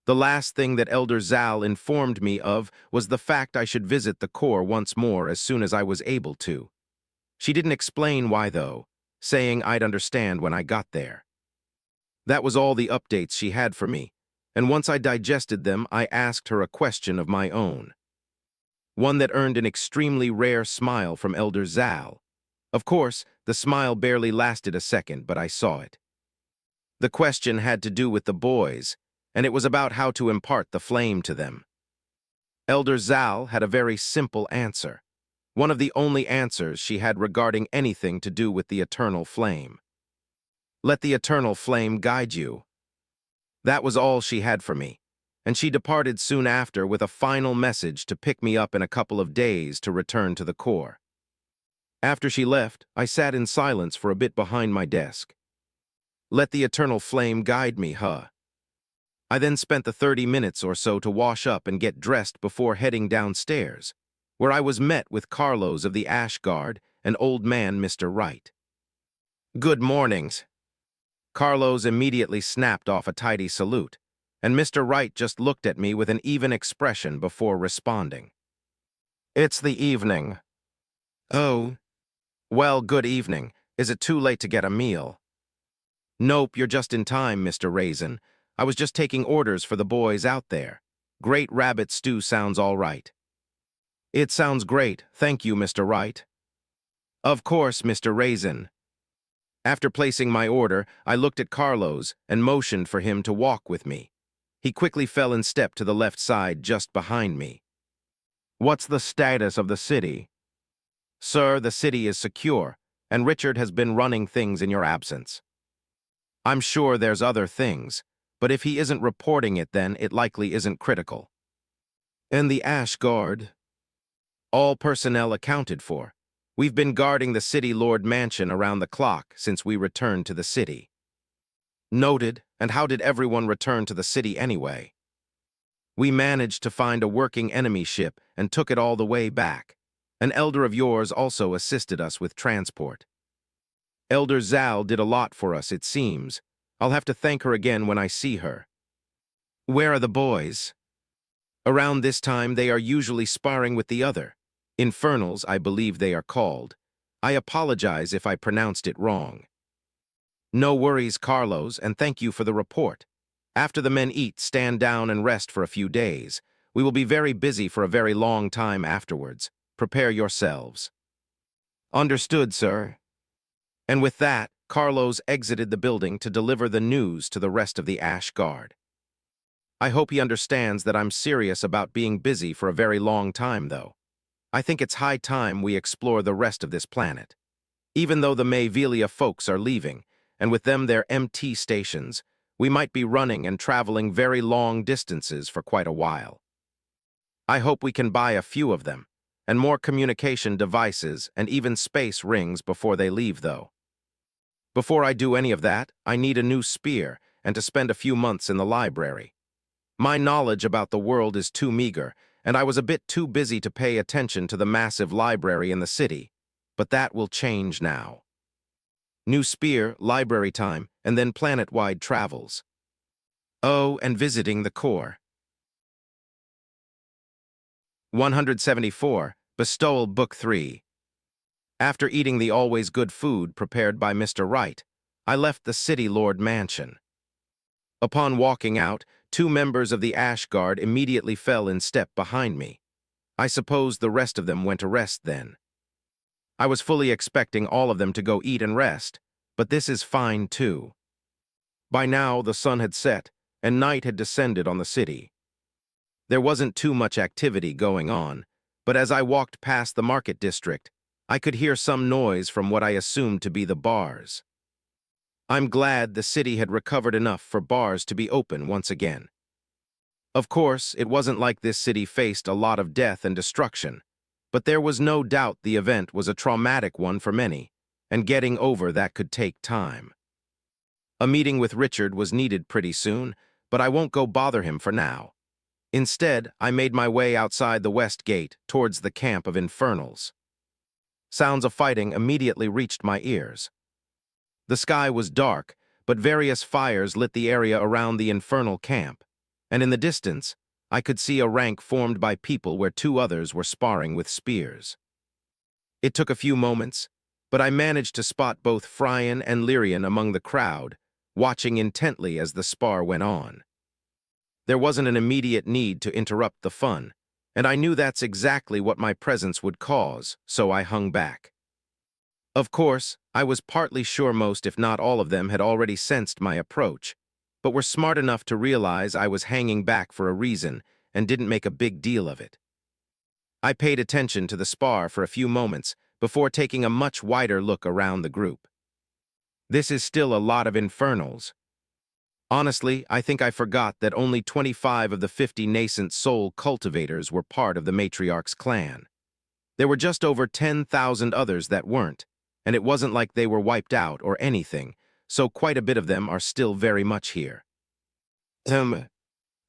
S1: The last thing that Elder Zal informed me of was the fact I should visit the core once more as soon as I was able to. She didn't explain why though, saying I'd understand when I got there. That was all the updates she had for me, and once I digested them, I asked her a question of my own. One that earned an extremely rare smile from Elder Zal. Of course, the smile barely lasted a second, but I saw it. The question had to do with the boys, and it was about how to impart the flame to them. Elder Zal had a very simple answer, one of the only answers she had regarding anything to do with the eternal flame. Let the eternal flame guide you. That was all she had for me, and she departed soon after with a final message to pick me up in a couple of days to return to the core. After she left, I sat in silence for a bit behind my desk. Let the eternal flame guide me, huh? I then spent the 30 minutes or so to wash up and get dressed before heading downstairs, where I was met with Carlos of the Ash Guard and old man Mr. Wright. Good mornings. Carlos immediately snapped off a tidy salute, and Mr. Wright just looked at me with an even expression before responding. It's the evening. Oh. Well, good evening. Is it too late to get a meal? Nope, you're just in time, Mr. Raizen. I was just taking orders for the boys out there. Great rabbit stew sounds all right. It sounds great, thank you, Mr. Wright. Of course, Mr. Raizen. After placing my order, I looked at Carlos and motioned for him to walk with me. He quickly fell in step to the left side just behind me. What's the status of the city? Sir, the city is secure, and Richard has been running things in your absence. I'm sure there's other things, but if he isn't reporting it then it likely isn't critical. And the Ash Guard? All personnel accounted for. We've been guarding the City Lord Mansion around the clock since we returned to the city. Noted, and how did everyone return to the city anyway? We managed to find a working enemy ship and took it all the way back. An elder of yours also assisted us with transport. Elder Zal did a lot for us, it seems. I'll have to thank her again when I see her. Where are the boys? Around this time, they are usually sparring with the other. Infernals, I believe they are called. I apologize if I pronounced it wrong. No worries, Carlos, and thank you for the report. After the men eat, stand down and rest for a few days. We will be very busy for a very long time afterwards. Prepare yourselves. Understood, sir. And with that, Carlos exited the building to deliver the news to the rest of the Ash Guard. I hope he understands that I'm serious about being busy for a very long time, though. I think it's high time we explore the rest of this planet. Even though the Mayvelia folks are leaving, and with them their MT stations, we might be running and traveling very long distances for quite a while. I hope we can buy a few of them, and more communication devices and even space rings before they leave, though. Before I do any of that, I need a new spear and to spend a few months in the library. My knowledge about the world is too meager, and I was a bit too busy to pay attention to the massive library in the city, but that will change now. New spear, library time, and then planet-wide travels. Oh, and visiting the core. 174, Bestowal Book 3. After eating the always good food prepared by Mr. Wright, I left the City Lord Mansion. Upon walking out, 2 members of the Ash Guard immediately fell in step behind me. I suppose the rest of them went to rest then. I was fully expecting all of them to go eat and rest, but this is fine too. By now, the sun had set, and night had descended on the city. There wasn't too much activity going on, but as I walked past the market district, I could hear some noise from what I assumed to be the bars. I'm glad the city had recovered enough for bars to be open once again. Of course, it wasn't like this city faced a lot of death and destruction, but there was no doubt the event was a traumatic one for many, and getting over that could take time. A meeting with Richard was needed pretty soon, but I won't go bother him for now. Instead, I made my way outside the west gate towards the camp of Infernals. Sounds of fighting immediately reached my ears. The sky was dark, but various fires lit the area around the Infernal camp, and in the distance, I could see a rank formed by people where 2 others were sparring with spears. It took a few moments, but I managed to spot both Fryan and Lyrian among the crowd, watching intently as the spar went on. There wasn't an immediate need to interrupt the fun, and I knew that's exactly what my presence would cause, so I hung back. Of course, I was partly sure most, if not all of them, had already sensed my approach, but were smart enough to realize I was hanging back for a reason and didn't make a big deal of it. I paid attention to the spar for a few moments before taking a much wider look around the group. This is still a lot of Infernals. Honestly, I think I forgot that only 25 of the 50 nascent soul cultivators were part of the matriarch's clan. There were just over 10,000 others that weren't, and it wasn't like they were wiped out or anything, so quite a bit of them are still very much here.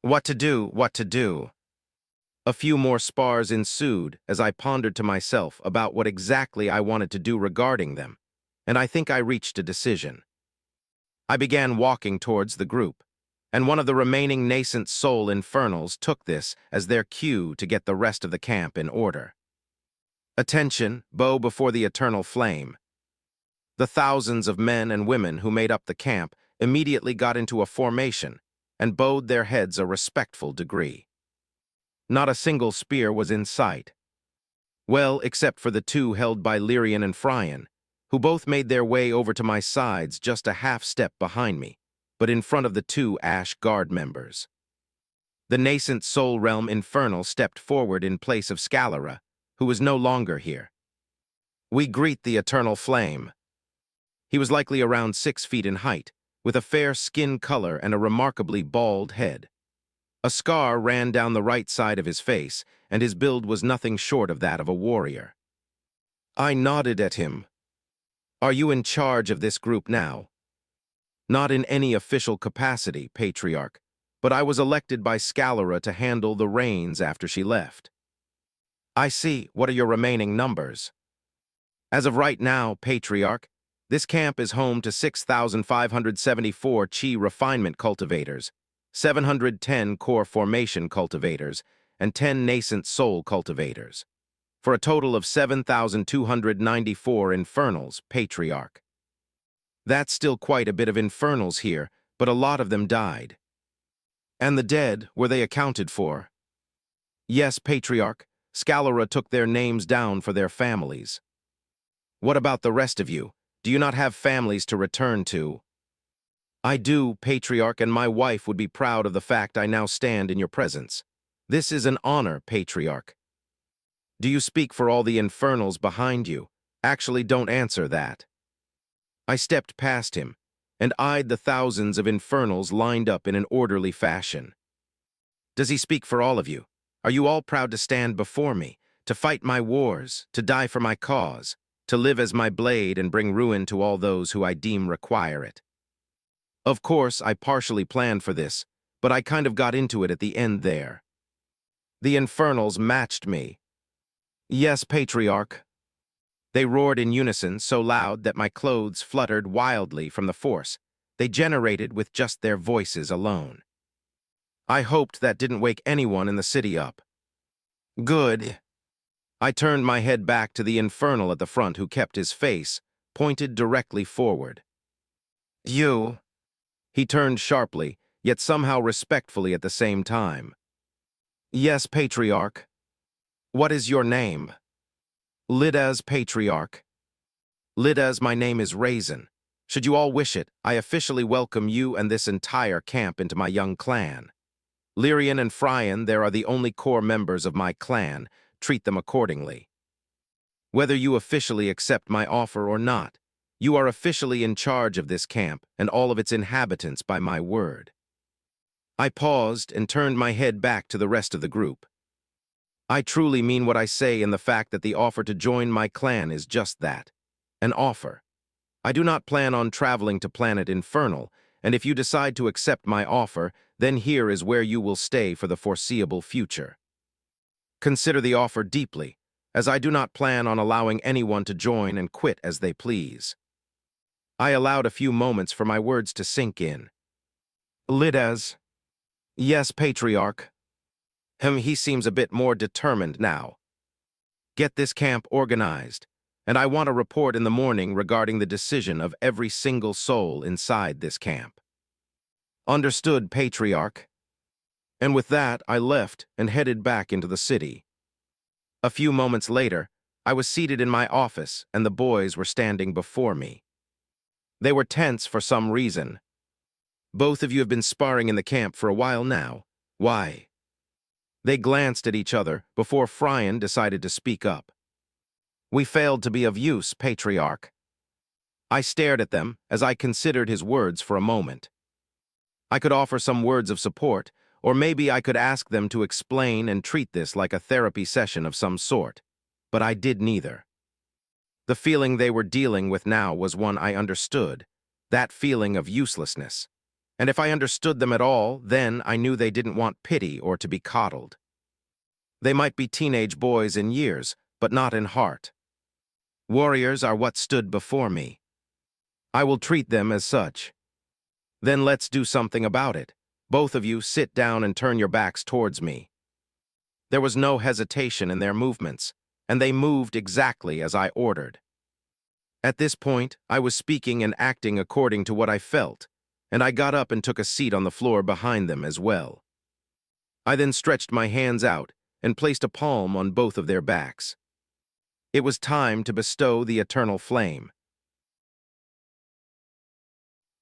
S1: What to do? A few more spars ensued as I pondered to myself about what exactly I wanted to do regarding them, and I think I reached a decision. I began walking towards the group, and one of the remaining nascent soul Infernals took this as their cue to get the rest of the camp in order. Attention, bow before the eternal flame. The thousands of men and women who made up the camp immediately got into a formation and bowed their heads a respectful degree. Not a single spear was in sight. Well, except for the 2 held by Lyrian and Fryan, who both made their way over to my sides just a half step behind me, but in front of the 2 Ash Guard members. The nascent Soul Realm Infernal stepped forward in place of Scalera, who was no longer here. We greet the Eternal Flame. He was likely around 6 feet in height, with a fair skin color and a remarkably bald head. A scar ran down the right side of his face, and his build was nothing short of that of a warrior. I nodded at him. Are you in charge of this group now? Not in any official capacity, Patriarch, but I was elected by Scalera to handle the reins after she left. I see. What are your remaining numbers? As of right now, Patriarch, this camp is home to 6,574 Chi refinement cultivators, 710 core formation cultivators, and 10 nascent soul cultivators, for a total of 7,294 Infernals, Patriarch. That's still quite a bit of Infernals here, but a lot of them died. And the dead, were they accounted for? Yes, Patriarch. Scalera took their names down for their families. What about the rest of you? Do you not have families to return to? I do, Patriarch, and my wife would be proud of the fact I now stand in your presence. This is an honor, Patriarch. Do you speak for all the Infernals behind you? Actually, don't answer that. I stepped past him and eyed the thousands of Infernals lined up in an orderly fashion. Does he speak for all of you? Are you all proud to stand before me, to fight my wars, to die for my cause, to live as my blade and bring ruin to all those who I deem require it? Of course, I partially planned for this, but I kind of got into it at the end there. The Infernals matched me. Yes, Patriarch. They roared in unison so loud that my clothes fluttered wildly from the force they generated with just their voices alone. I hoped that didn't wake anyone in the city up. Good. I turned my head back to the Infernal at the front who kept his face pointed directly forward. You. He turned sharply, yet somehow respectfully at the same time. Yes, Patriarch. What is your name? Lidas, Patriarch. Lidas, my name is Raizen. Should you all wish it, I officially welcome you and this entire camp into my young clan. Lyrian and Fryan, there are the only core members of my clan. Treat them accordingly. Whether you officially accept my offer or not, you are officially in charge of this camp and all of its inhabitants by my word. I paused and turned my head back to the rest of the group. I truly mean what I say in the fact that the offer to join my clan is just that, an offer. I do not plan on traveling to planet Infernal, and if you decide to accept my offer, then here is where you will stay for the foreseeable future. Consider the offer deeply, as I do not plan on allowing anyone to join and quit as they please. I allowed a few moments for my words to sink in. Lidas. Yes, Patriarch. He seems a bit more determined now. Get this camp organized, and I want a report in the morning regarding the decision of every single soul inside this camp. Understood, Patriarch. And with that, I left and headed back into the city. A few moments later, I was seated in my office and the boys were standing before me. They were tense for some reason. Both of you have been sparring in the camp for a while now. Why? They glanced at each other before Fryan decided to speak up. We failed to be of use, Patriarch. I stared at them as I considered his words for a moment. I could offer some words of support, or maybe I could ask them to explain and treat this like a therapy session of some sort, but I did neither. The feeling they were dealing with now was one I understood, that feeling of uselessness. And if I understood them at all, then I knew they didn't want pity or to be coddled. They might be teenage boys in years, but not in heart. Warriors are what stood before me. I will treat them as such. Then let's do something about it. Both of you sit down and turn your backs towards me. There was no hesitation in their movements, and they moved exactly as I ordered. At this point, I was speaking and acting according to what I felt, and I got up and took a seat on the floor behind them as well. I then stretched my hands out and placed a palm on both of their backs. It was time to bestow the eternal flame.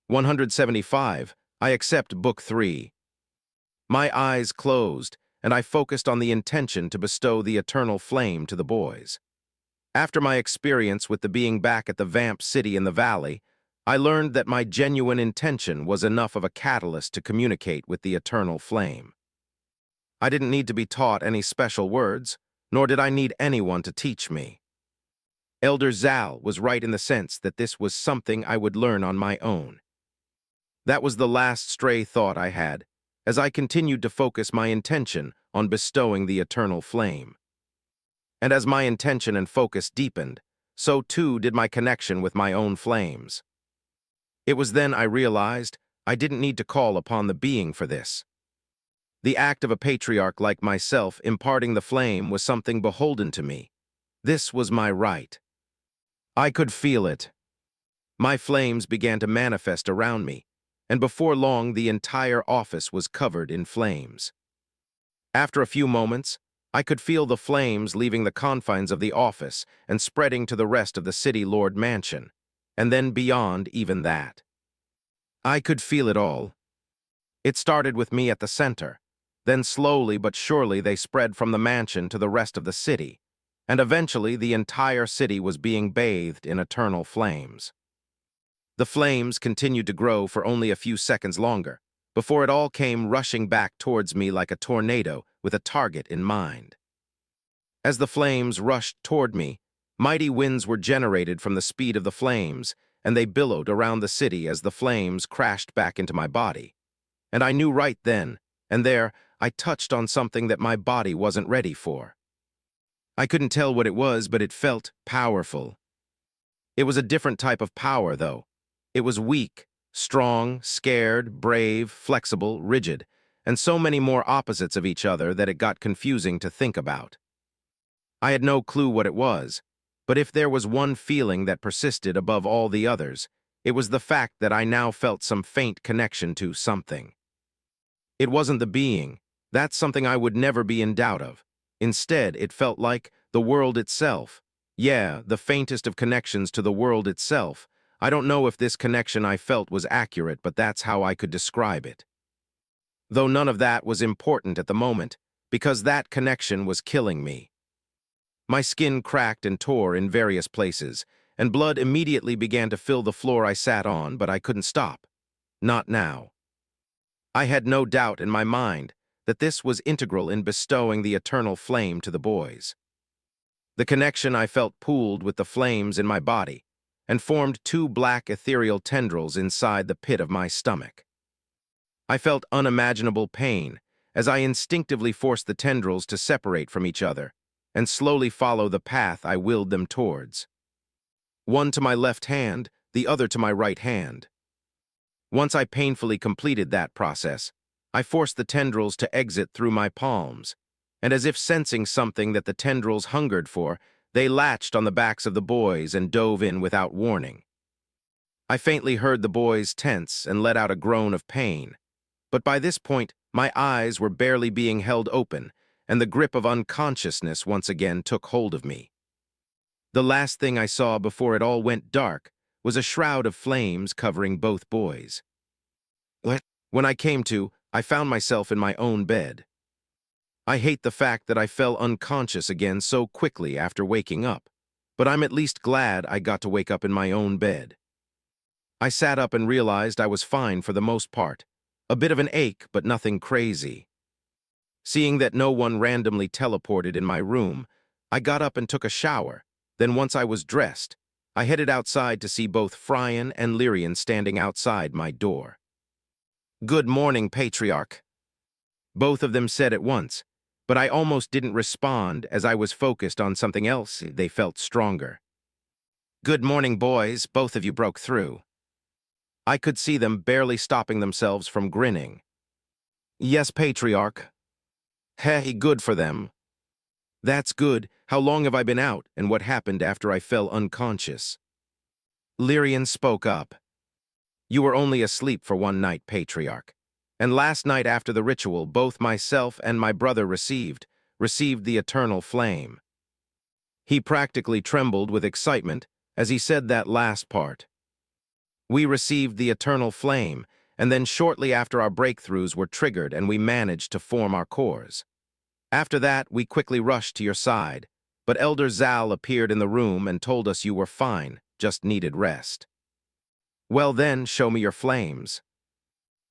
S1: 175. I accept Book 3. My eyes closed, and I focused on the intention to bestow the eternal flame to the boys. After my experience with the being back at the Vamp City in the Valley, I learned that my genuine intention was enough of a catalyst to communicate with the eternal flame. I didn't need to be taught any special words, nor did I need anyone to teach me. Elder Zal was right in the sense that this was something I would learn on my own. That was the last stray thought I had, as I continued to focus my intention on bestowing the eternal flame. And as my intention and focus deepened, so too did my connection with my own flames. It was then I realized I didn't need to call upon the being for this. The act of a patriarch like myself imparting the flame was something beholden to me. This was my right. I could feel it. My flames began to manifest around me, and before long the entire office was covered in flames. After a few moments, I could feel the flames leaving the confines of the office and spreading to the rest of the City Lord Mansion, and then beyond even that. I could feel it all. It started with me at the center, then slowly but surely they spread from the mansion to the rest of the city, and eventually the entire city was being bathed in eternal flames. The flames continued to grow for only a few seconds longer, before it all came rushing back towards me like a tornado with a target in mind. As the flames rushed toward me, mighty winds were generated from the speed of the flames, and they billowed around the city as the flames crashed back into my body. And I knew right then and there I touched on something that my body wasn't ready for. I couldn't tell what it was, but it felt powerful. It was a different type of power, though. It was weak, strong, scared, brave, flexible, rigid, and so many more opposites of each other that it got confusing to think about. I had no clue what it was, but if there was one feeling that persisted above all the others, it was the fact that I now felt some faint connection to something. It wasn't the being. That's something I would never be in doubt of. Instead, it felt like the world itself. Yeah, the faintest of connections to the world itself. I don't know if this connection I felt was accurate, but that's how I could describe it. Though none of that was important at the moment, because that connection was killing me. My skin cracked and tore in various places, and blood immediately began to fill the floor I sat on, but I couldn't stop. Not now. I had no doubt in my mind that this was integral in bestowing the eternal flame to the boys. The connection I felt pooled with the flames in my body and formed two black ethereal tendrils inside the pit of my stomach. I felt unimaginable pain as I instinctively forced the tendrils to separate from each other and slowly follow the path I willed them towards. One to my left hand, the other to my right hand. Once I painfully completed that process, I forced the tendrils to exit through my palms, and as if sensing something that the tendrils hungered for, they latched on the backs of the boys and dove in without warning. I faintly heard the boys tense and let out a groan of pain, but by this point, my eyes were barely being held open, and the grip of unconsciousness once again took hold of me. The last thing I saw before it all went dark was a shroud of flames covering both boys. When I came to, I found myself in my own bed. I hate the fact that I fell unconscious again so quickly after waking up, but I'm at least glad I got to wake up in my own bed. I sat up and realized I was fine for the most part. A bit of an ache, but nothing crazy. Seeing that no one randomly teleported in my room, I got up and took a shower. Then once I was dressed, I headed outside to see both Fryan and Lyrian standing outside my door. "Good morning, Patriarch," both of them said at once, but I almost didn't respond as I was focused on something else. They felt stronger. "Good morning, boys, both of you broke through." I could see them barely stopping themselves from grinning. "Yes, Patriarch." "Hey, good for them." "That's good. How long have I been out, and what happened after I fell unconscious?" Lyrian spoke up. "You were only asleep for one night, Patriarch. And last night after the ritual, both myself and my brother received the eternal flame." He practically trembled with excitement as he said that last part. "We received the eternal flame, and then shortly after our breakthroughs were triggered and we managed to form our cores. After that, we quickly rushed to your side, but Elder Zal appeared in the room and told us you were fine, just needed rest." "Well then, show me your flames."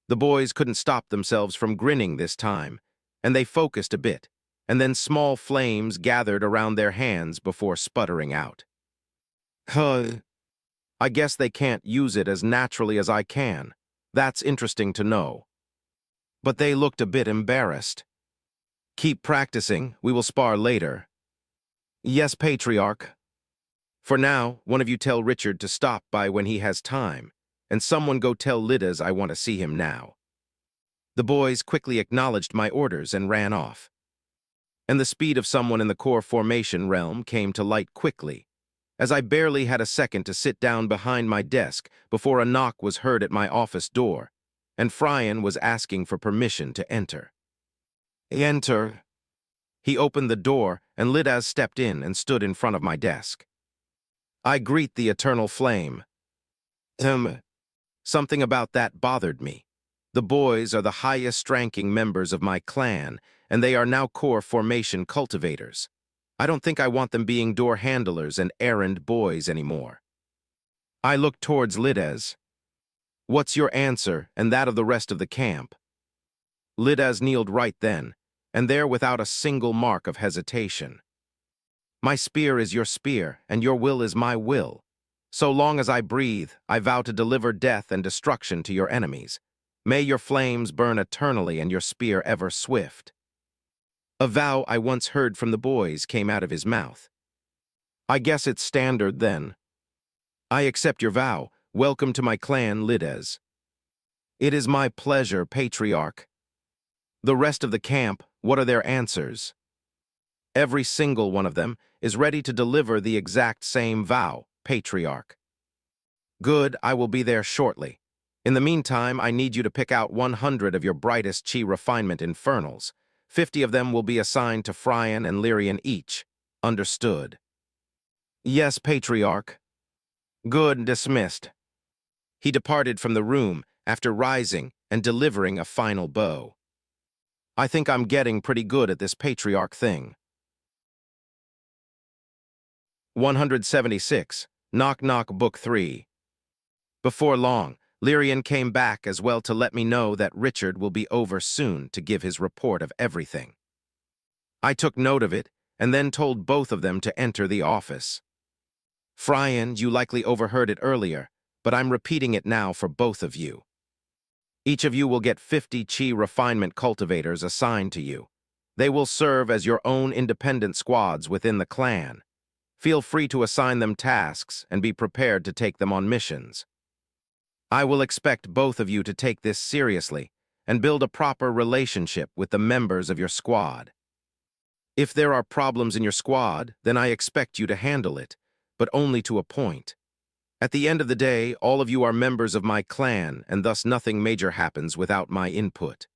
S1: The boys couldn't stop themselves from grinning this time, and they focused a bit, and then small flames gathered around their hands before sputtering out. "Huh. I guess they can't use it as naturally as I can. That's interesting to know." but they looked a bit embarrassed. Keep practicing, we will spar later. Yes, Patriarch. For now, one of you tell Richard to stop by when he has time, and someone go tell Lidas I want to see him now. The boys quickly acknowledged my orders and ran off. And the speed of someone in the core formation realm came to light quickly, as I barely had a second to sit down behind my desk before a knock was heard at my office door, and Fryan was asking for permission to enter. Enter. He opened the door, and Lidas stepped in and stood in front of my desk. I greet the eternal flame. Something about that bothered me. The boys are the highest-ranking members of my clan, and they are now core formation cultivators. I don't think I want them being door handlers and errand boys anymore. I looked towards Lidas. What's your answer, and that of the rest of the camp? Lidas kneeled right then, and there without a single mark of hesitation. My spear is your spear, and your will is my will. So long as I breathe, I vow to deliver death and destruction to your enemies. May your flames burn eternally and your spear ever swift. A vow I once heard from the boys came out of his mouth. I guess it's standard then. I accept your vow. Welcome to my clan, Lidas. It is my pleasure, Patriarch. The rest of the camp, what are their answers? Every single one of them is ready to deliver the exact same vow, Patriarch. Good, I will be there shortly. In the meantime, I need you to pick out 100 of your brightest chi refinement infernals. 50 of them will be assigned to Fryan and Lyrian each. Understood. Yes, Patriarch. Good, dismissed. He departed from the room after rising and delivering a final bow. I think I'm getting pretty good at this Patriarch thing. 176. Knock Knock Book 3. Before long, Lyrian came back as well to let me know that Richard will be over soon to give his report of everything. I took note of it and then told both of them to enter the office. Fryan, you likely overheard it earlier, but I'm repeating it now for both of you. Each of you will get 50 chi refinement cultivators assigned to you. They will serve as your own independent squads within the clan. Feel free to assign them tasks and be prepared to take them on missions. I will expect both of you to take this seriously and build a proper relationship with the members of your squad. If there are problems in your squad, then I expect you to handle it, but only to a point. At the end of the day, all of you are members of my clan, and thus nothing major happens without my input.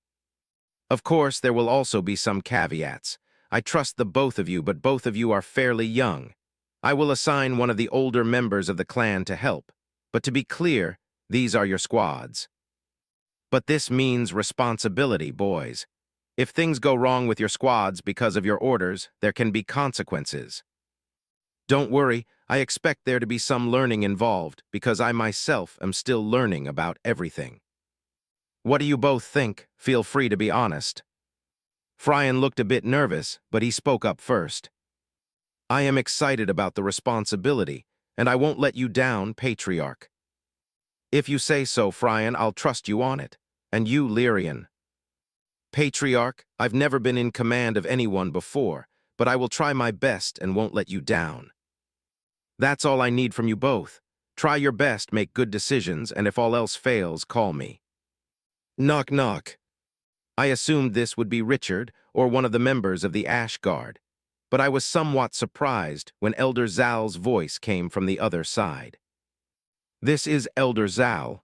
S1: Of course, there will also be some caveats. I trust the both of you, but both of you are fairly young. I will assign one of the older members of the clan to help, but to be clear, these are your squads. But this means responsibility, boys. If things go wrong with your squads because of your orders, there can be consequences. Don't worry, I expect there to be some learning involved, because I myself am still learning about everything. What do you both think? Feel free to be honest. Fryan looked a bit nervous, but he spoke up first. I am excited about the responsibility, and I won't let you down, Patriarch. If you say so, Fryan, I'll trust you on it. And you, Lyrian. Patriarch, I've never been in command of anyone before, but I will try my best and won't let you down. That's all I need from you both. Try your best, make good decisions, and if all else fails, call me. Knock knock. I assumed this would be Richard or one of the members of the Ash Guard, but I was somewhat surprised when Elder Zal's voice came from the other side. This is Elder Zal.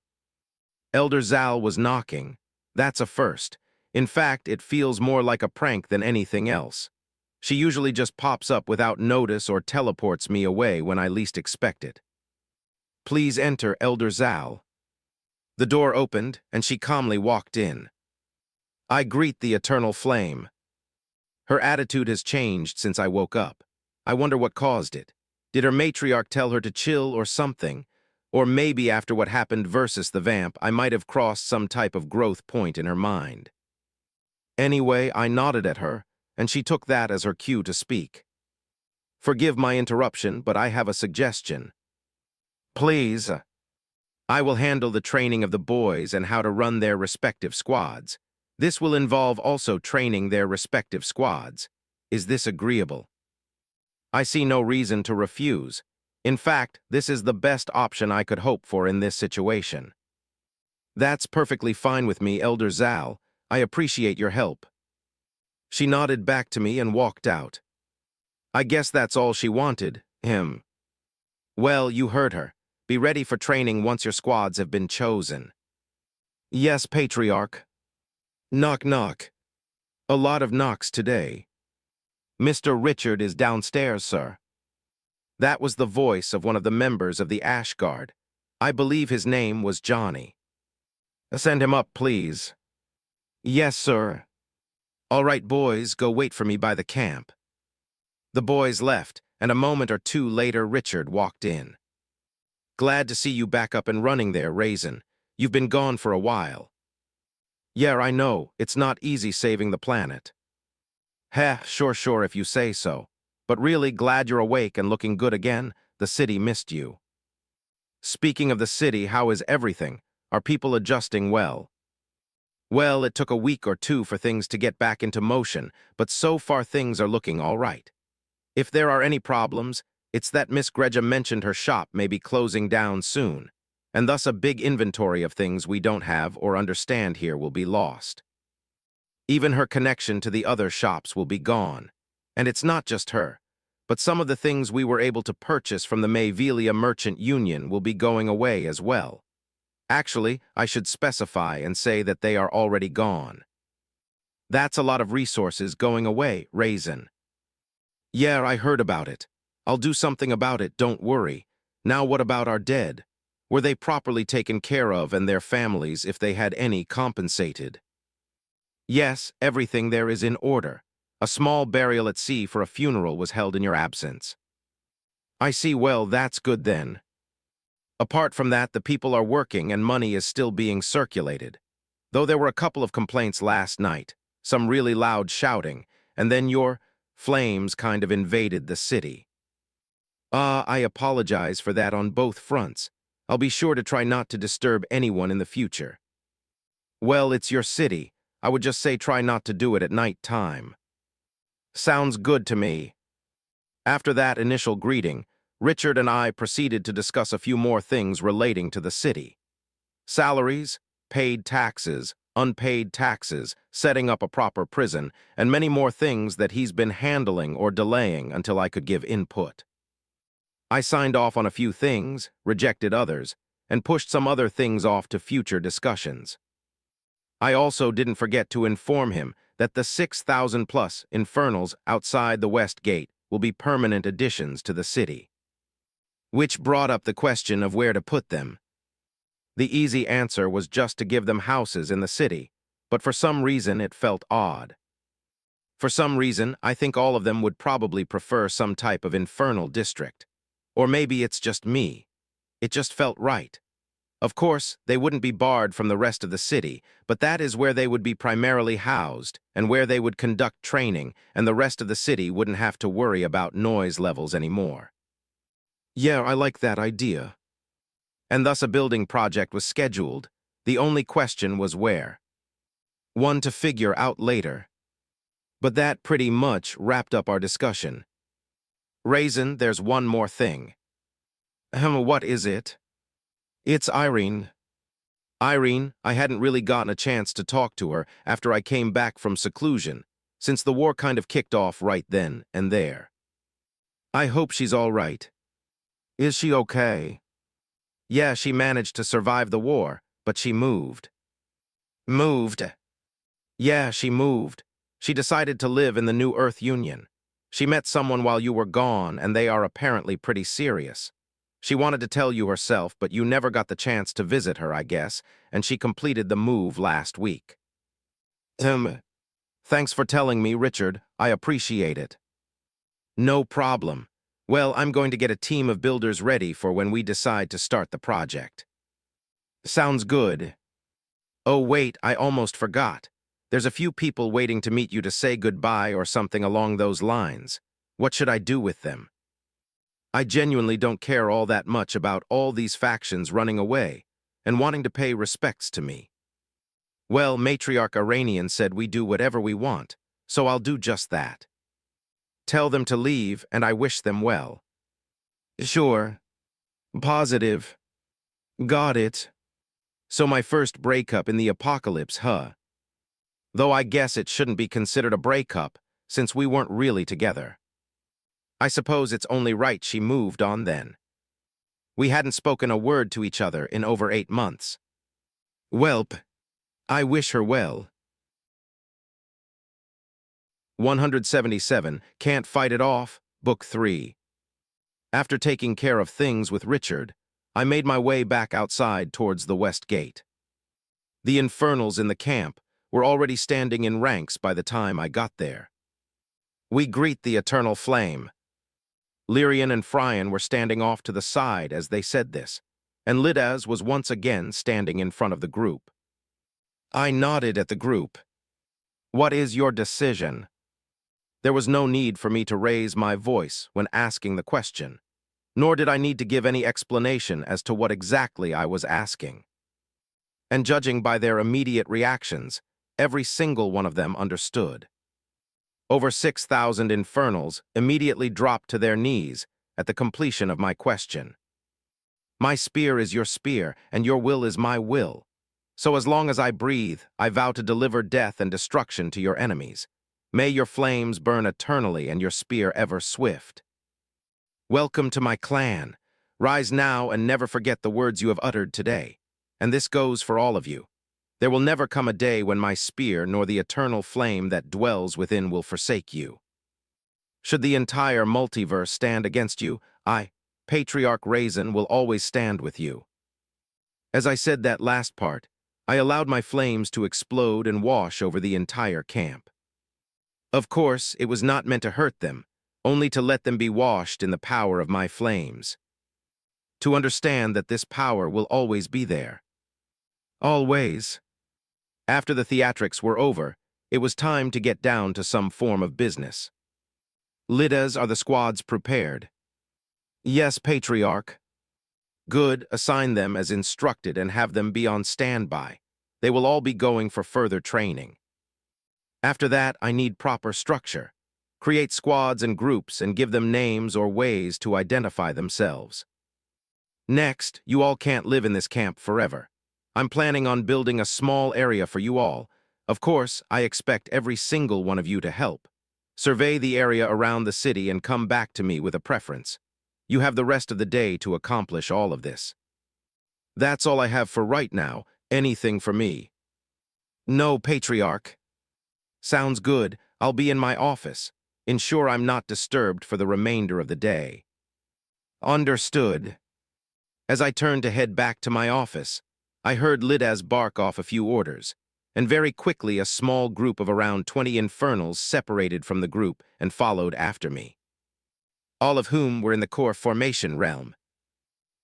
S1: Elder Zal was knocking. That's a first. In fact, it feels more like a prank than anything else. She usually just pops up without notice or teleports me away when I least expect it. Please enter, Elder Zal. The door opened, and she calmly walked in. I greet the eternal flame. Her attitude has changed since I woke up. I wonder what caused it. Did her matriarch tell her to chill or something? Or maybe after what happened versus the vamp, I might have crossed some type of growth point in her mind. Anyway, I nodded at her, and she took that as her cue to speak. Forgive my interruption, but I have a suggestion. Please. I will handle the training of the boys and how to run their respective squads. This will involve also training their respective squads. Is this agreeable? I see no reason to refuse. In fact, this is the best option I could hope for in this situation. That's perfectly fine with me, Elder Zal. I appreciate your help. She nodded back to me and walked out. I guess that's all she wanted, him. Well, you heard her. Be ready for training once your squads have been chosen. Yes, Patriarch. Knock, knock. A lot of knocks today. Mr. Richard is downstairs, sir. That was the voice of one of the members of the Ash Guard. I believe his name was Johnny. Send him up, please. Yes, sir. All right, boys, go wait for me by the camp. The boys left, and a moment or two later Richard walked in. Glad to see you back up and running there, Raizen. You've been gone for a while. Yeah, I know. It's not easy saving the planet. Heh, sure, if you say so. But really glad you're awake and looking good again. The city missed you. Speaking of the city, how is everything? Are people adjusting well? Well, it took a week or two for things to get back into motion, but so far things are looking all right. If there are any problems, it's that Miss Greja mentioned her shop may be closing down soon, and thus a big inventory of things we don't have or understand here will be lost. Even her connection to the other shops will be gone. And it's not just her, but some of the things we were able to purchase from the Mayvelia Merchant Union will be going away as well. Actually, I should specify and say that they are already gone. That's a lot of resources going away, Raizen. Yeah, I heard about it. I'll do something about it, don't worry. Now what about our dead? Were they properly taken care of and their families, if they had any, compensated? Yes, everything there is in order. A small burial at sea for a funeral was held in your absence. I see, well, that's good then. Apart from that, the people are working and money is still being circulated. Though there were a couple of complaints last night, some really loud shouting, and then your flames kind of invaded the city. I apologize for that on both fronts. I'll be sure to try not to disturb anyone in the future. Well, it's your city. I would just say try not to do it at night time. Sounds good to me. After that initial greeting, Richard and I proceeded to discuss a few more things relating to the city. Salaries, paid taxes, unpaid taxes, setting up a proper prison, and many more things that he's been handling or delaying until I could give input. I signed off on a few things, rejected others, and pushed some other things off to future discussions. I also didn't forget to inform him that the 6,000-plus Infernals outside the West Gate will be permanent additions to the city. Which brought up the question of where to put them. The easy answer was just to give them houses in the city, but for some reason it felt odd. For some reason, I think all of them would probably prefer some type of infernal district. Or maybe it's just me. It just felt right. Of course, they wouldn't be barred from the rest of the city, but that is where they would be primarily housed and where they would conduct training, and the rest of the city wouldn't have to worry about noise levels anymore. Yeah, I like that idea. And thus a building project was scheduled. The only question was where. One to figure out later. But that pretty much wrapped up our discussion. Raizen, there's one more thing. What is it? It's Irene. Irene, I hadn't really gotten a chance to talk to her after I came back from seclusion, since the war kind of kicked off right then and there. I hope she's all right. Is she okay? Yeah, she managed to survive the war, but she moved. Moved? Yeah, she moved. She decided to live in the New Earth Union. She met someone while you were gone, and they are apparently pretty serious. She wanted to tell you herself, but you never got the chance to visit her, I guess, and she completed the move last week. Thanks for telling me, Richard. I appreciate it. No problem. Well, I'm going to get a team of builders ready for when we decide to start the project. Sounds good. Oh, wait, I almost forgot. There's a few people waiting to meet you to say goodbye or something along those lines. What should I do with them? I genuinely don't care all that much about all these factions running away and wanting to pay respects to me. Well, Matriarch Iranian said we do whatever we want, so I'll do just that. Tell them to leave, and I wish them well. Sure. Positive. Got it. So my first breakup in the apocalypse, huh? Though I guess it shouldn't be considered a breakup, since we weren't really together. I suppose it's only right she moved on then. We hadn't spoken a word to each other in over 8 months. Welp, I wish her well. 177, Can't Fight It Off, Book 3. After taking care of things with Richard, I made my way back outside towards the west gate. The Infernals in the camp were already standing in ranks by the time I got there. We greet the eternal flame. Lyrian and Fryan were standing off to the side as they said this, and Lidaz was once again standing in front of the group. I nodded at the group. What is your decision? There was no need for me to raise my voice when asking the question, nor did I need to give any explanation as to what exactly I was asking. And judging by their immediate reactions, every single one of them understood. Over 6,000 Infernals immediately dropped to their knees at the completion of my question. My spear is your spear, and your will is my will. So as long as I breathe, I vow to deliver death and destruction to your enemies. May your flames burn eternally and your spear ever swift. Welcome to my clan. Rise now and never forget the words you have uttered today. And this goes for all of you. There will never come a day when my spear nor the eternal flame that dwells within will forsake you. Should the entire multiverse stand against you, I, Patriarch Raizen, will always stand with you. As I said that last part, I allowed my flames to explode and wash over the entire camp. Of course, it was not meant to hurt them, only to let them be washed in the power of my flames. To understand that this power will always be there. Always. After the theatrics were over, it was time to get down to some form of business. Lidas, are the squads prepared? Yes, Patriarch. Good, assign them as instructed and have them be on standby. They will all be going for further training. After that, I need proper structure. Create squads and groups and give them names or ways to identify themselves. Next, you all can't live in this camp forever. I'm planning on building a small area for you all. Of course, I expect every single one of you to help. Survey the area around the city and come back to me with a preference. You have the rest of the day to accomplish all of this. That's all I have for right now. Anything for me? No, Patriarch. Sounds good. I'll be in my office. Ensure I'm not disturbed for the remainder of the day. Understood. As I turned to head back to my office, I heard Lidaz bark off a few orders, and very quickly a small group of around 20 Infernals separated from the group and followed after me. All of whom were in the core formation realm.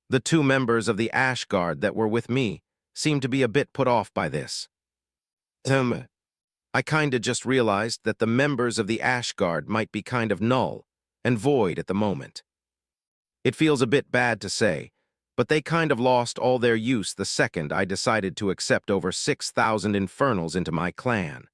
S1: The 2 members of the Ash Guard that were with me seemed to be a bit put off by this. I kinda just realized that the members of the Ash Guard might be kind of null and void at the moment. It feels a bit bad to say, but they kind of lost all their use the second I decided to accept over 6,000 Infernals into my clan.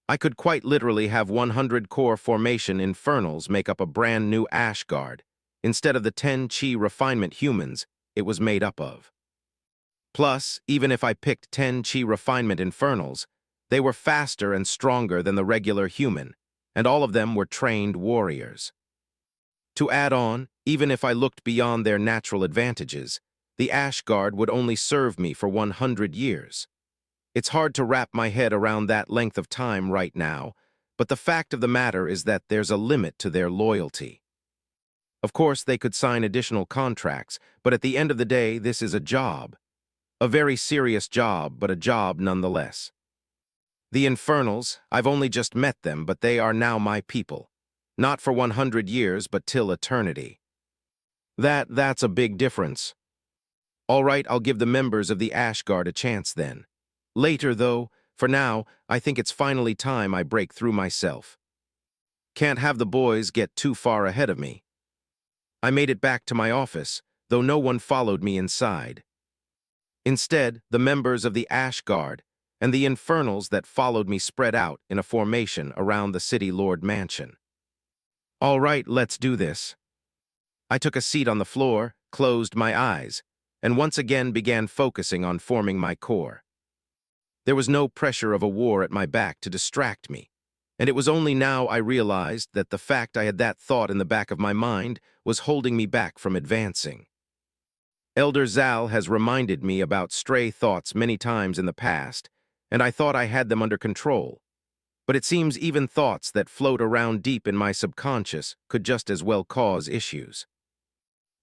S1: I could quite literally have 100 core formation Infernals make up a brand new Ash Guard, instead of the 10 Chi refinement humans it was made up of. Plus, even if I picked 10 Chi refinement Infernals, they were faster and stronger than the regular human, and all of them were trained warriors. To add on, even if I looked beyond their natural advantages, the Ash Guard would only serve me for 100 years. It's hard to wrap my head around that length of time right now, but the fact of the matter is that there's a limit to their loyalty. Of course, they could sign additional contracts, but at the end of the day, this is a job. A very serious job, but a job nonetheless. The Infernals, I've only just met them, but they are now my people. Not for 100 years, but till eternity. That's a big difference. All right, I'll give the members of the Ash Guard a chance then. Later, though, for now, I think it's finally time I break through myself. Can't have the boys get too far ahead of me. I made it back to my office, though no one followed me inside. Instead, the members of the Ash Guard, and the Infernals that followed me spread out in a formation around the City Lord mansion. All right, let's do this. I took a seat on the floor, closed my eyes, and once again began focusing on forming my core. There was no pressure of a war at my back to distract me, and it was only now I realized that the fact I had that thought in the back of my mind was holding me back from advancing. Elder Zal has reminded me about stray thoughts many times in the past, and I thought I had them under control. But it seems even thoughts that float around deep in my subconscious could just as well cause issues.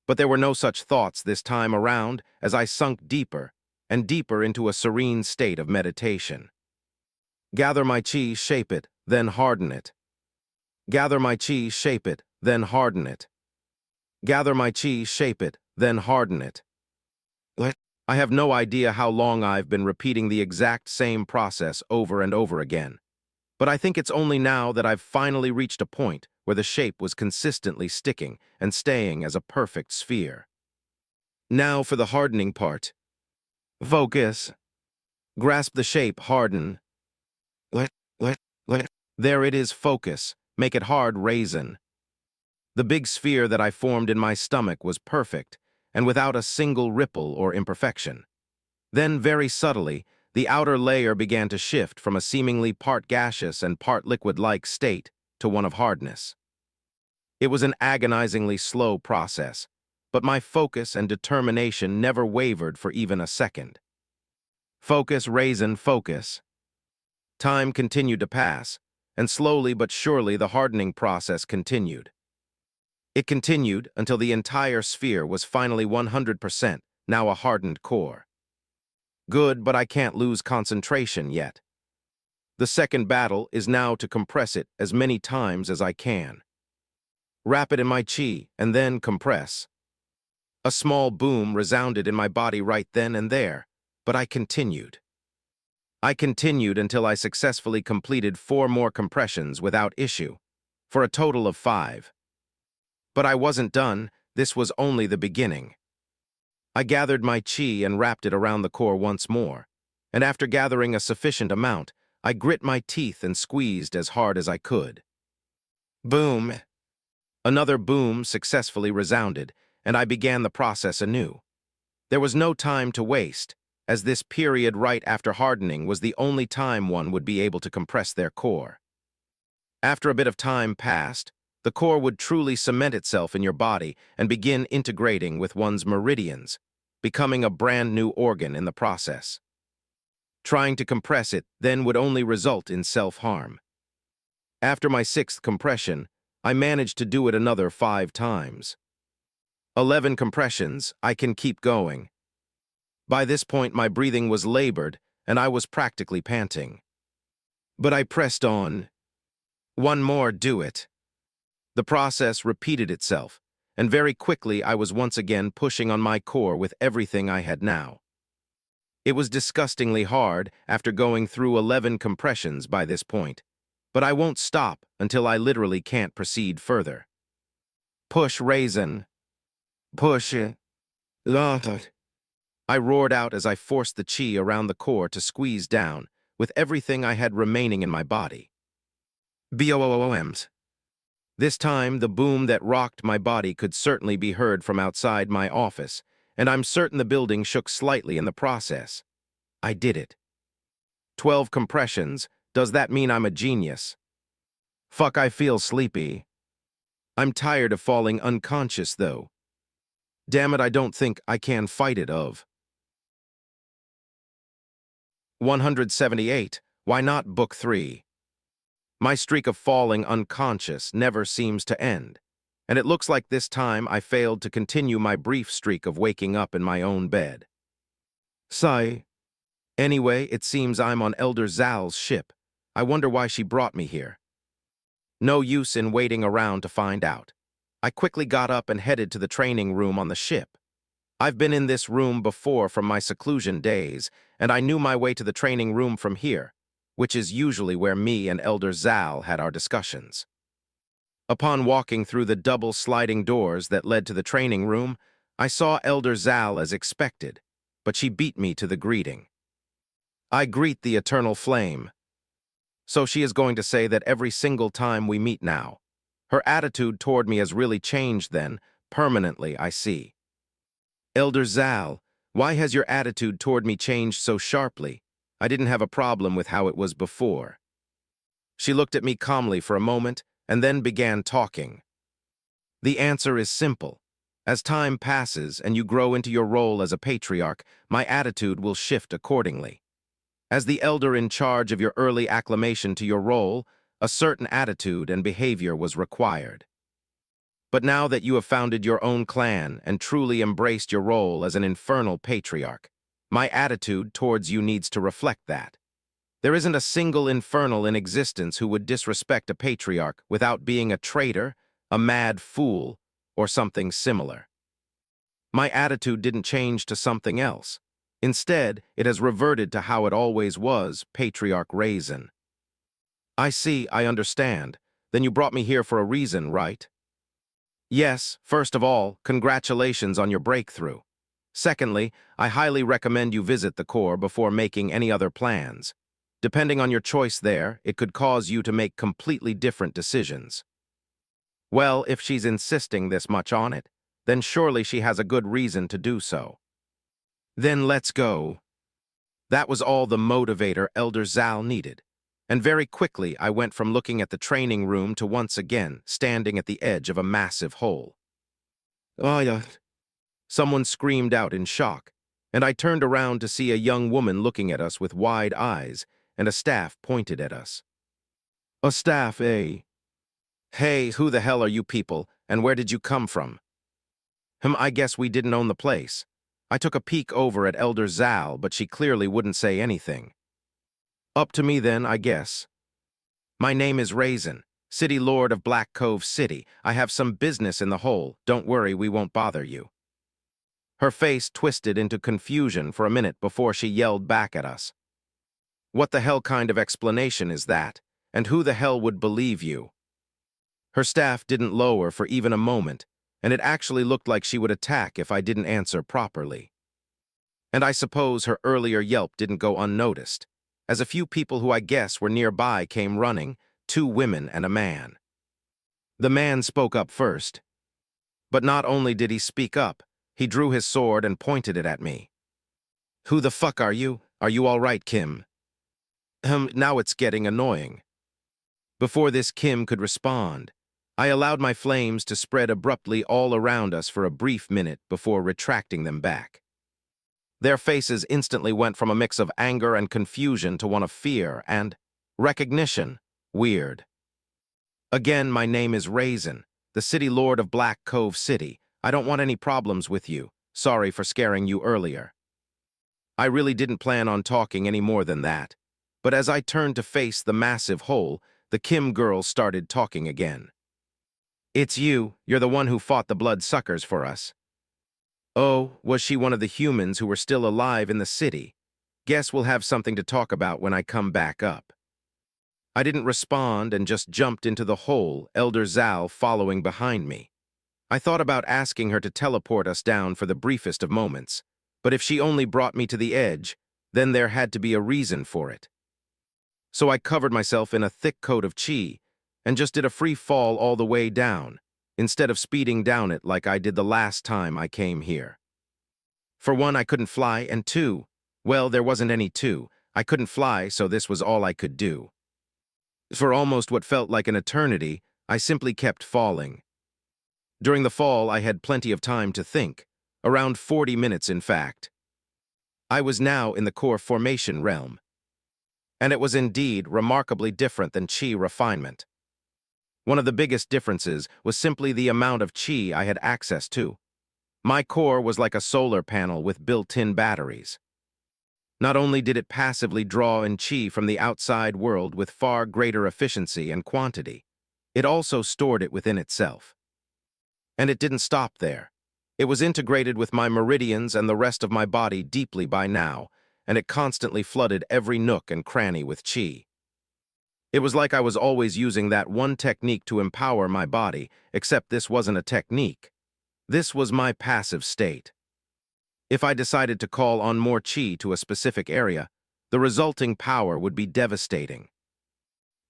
S1: But there were no such thoughts this time around as I sunk deeper and deeper into a serene state of meditation. Gather my chi, shape it, then harden it. Gather my chi, shape it, then harden it. Gather my chi, shape it, then harden it. I have no idea how long I've been repeating the exact same process over and over again, but I think it's only now that I've finally reached a point where the shape was consistently sticking and staying as a perfect sphere. Now for the hardening part. Focus. Grasp the shape, harden. There it is, focus. Make it hard, Raizen. The big sphere that I formed in my stomach was perfect, and without a single ripple or imperfection. Then, very subtly, the outer layer began to shift from a seemingly part gaseous and part liquid-like state to one of hardness. It was an agonizingly slow process, but my focus and determination never wavered for even a second. Focus, Raizen, focus. Time continued to pass, and slowly but surely the hardening process continued. It continued until the entire sphere was finally 100% now a hardened core. Good, but I can't lose concentration yet. The second battle is now to compress it as many times as I can. Wrap it in my chi, and then compress. A small boom resounded in my body right then and there, but I continued. I continued until I successfully completed 4 more compressions without issue, for a total of 5. But I wasn't done, this was only the beginning. I gathered my chi and wrapped it around the core once more, and after gathering a sufficient amount, I grit my teeth and squeezed as hard as I could. Boom! Another boom successfully resounded, and I began the process anew. There was no time to waste, as this period right after hardening was the only time one would be able to compress their core. After a bit of time passed, the core would truly cement itself in your body and begin integrating with one's meridians, becoming a brand new organ in the process. Trying to compress it then would only result in self-harm. After my 6th compression, I managed to do it another 5 times. 11 compressions, I can keep going. By this point, my breathing was labored, and I was practically panting. But I pressed on. One more, do it. The process repeated itself, and very quickly I was once again pushing on my core with everything I had now. It was disgustingly hard after going through 11 compressions by this point, but I won't stop until I literally can't proceed further. Push, Raizen. Push. I roared out as I forced the chi around the core to squeeze down, with everything I had remaining in my body. Booms. This time, the boom that rocked my body could certainly be heard from outside my office, and I'm certain the building shook slightly in the process. I did it. 12 compressions. Does that mean I'm a genius? Fuck, I feel sleepy. I'm tired of falling unconscious, though. Damn it, I don't think I can fight it of. 178. Why not Book 3? My streak of falling unconscious never seems to end, and it looks like this time I failed to continue my brief streak of waking up in my own bed. Anyway, it seems I'm on Elder Zal's ship. I wonder why she brought me here. No use in waiting around to find out. I quickly got up and headed to the training room on the ship. I've been in this room before from my seclusion days, and I knew my way to the training room from here, which is usually where me and Elder Zal had our discussions. Upon walking through the double sliding doors that led to the training room, I saw Elder Zal as expected, but she beat me to the greeting. I greet the eternal flame. So she is going to say that every single time we meet now. Her attitude toward me has really changed then, permanently, I see. Elder Zal, why has your attitude toward me changed so sharply? I didn't have a problem with how it was before. She looked at me calmly for a moment and then began talking. The answer is simple. As time passes and you grow into your role as a patriarch, my attitude will shift accordingly. As the elder in charge of your early acclimation to your role, a certain attitude and behavior was required. But now that you have founded your own clan and truly embraced your role as an infernal patriarch, my attitude towards you needs to reflect that. There isn't a single infernal in existence who would disrespect a patriarch without being a traitor, a mad fool, or something similar. My attitude didn't change to something else. Instead, it has reverted to how it always was, Patriarch Raizen. I see, I understand. Then you brought me here for a reason, right? Yes, first of all, congratulations on your breakthrough. Secondly, I highly recommend you visit the core before making any other plans. Depending on your choice there, it could cause you to make completely different decisions. Well, if she's insisting this much on it, then surely she has a good reason to do so. Then let's go. That was all the motivator Elder Zal needed. And very quickly I went from looking at the training room to once again standing at the edge of a massive hole. Oh, yeah. Someone screamed out in shock, and I turned around to see a young woman looking at us with wide eyes, and a staff pointed at us. A staff, eh? Hey, who the hell are you people, and where did you come from? I guess we didn't own the place. I took a peek over at Elder Zal, but she clearly wouldn't say anything. Up to me then, I guess. My name is Raizen, City Lord of Black Cove City. I have some business in the hole. Don't worry, we won't bother you. Her face twisted into confusion for a minute before she yelled back at us. What the hell kind of explanation is that? And who the hell would believe you? Her staff didn't lower for even a moment, and it actually looked like she would attack if I didn't answer properly. And I suppose her earlier yelp didn't go unnoticed, as a few people who I guess were nearby came running, 2 women and a man. The man spoke up first. But not only did he speak up, he drew his sword and pointed it at me. Who the fuck are you? Are you all right, Kim? Now it's getting annoying. Before this Kim could respond, I allowed my flames to spread abruptly all around us for a brief minute before retracting them back. Their faces instantly went from a mix of anger and confusion to one of fear and recognition. Weird. Again, my name is Raizen, the City Lord of Black Cove City. I don't want any problems with you. Sorry for scaring you earlier. I really didn't plan on talking any more than that, but as I turned to face the massive hole, the Kim girl started talking again. It's you. You're the one who fought the bloodsuckers for us. Oh, was she one of the humans who were still alive in the city? Guess we'll have something to talk about when I come back up. I didn't respond and just jumped into the hole, Elder Zal following behind me. I thought about asking her to teleport us down for the briefest of moments, but if she only brought me to the edge, then there had to be a reason for it. So I covered myself in a thick coat of chi and just did a free fall all the way down, instead of speeding down it like I did the last time I came here. For one, I couldn't fly, and two, well, there wasn't any two. I couldn't fly, so this was all I could do. For almost what felt like an eternity, I simply kept falling. During the fall, I had plenty of time to think, around 40 minutes in fact. I was now in the core formation realm, and it was indeed remarkably different than chi refinement. One of the biggest differences was simply the amount of chi I had access to. My core was like a solar panel with built-in batteries. Not only did it passively draw in chi from the outside world with far greater efficiency and quantity, it also stored it within itself. And it didn't stop there. It was integrated with my meridians and the rest of my body deeply by now, and it constantly flooded every nook and cranny with chi. It was like I was always using that one technique to empower my body, except this wasn't a technique. This was my passive state. If I decided to call on more chi to a specific area, The resulting power would be devastating.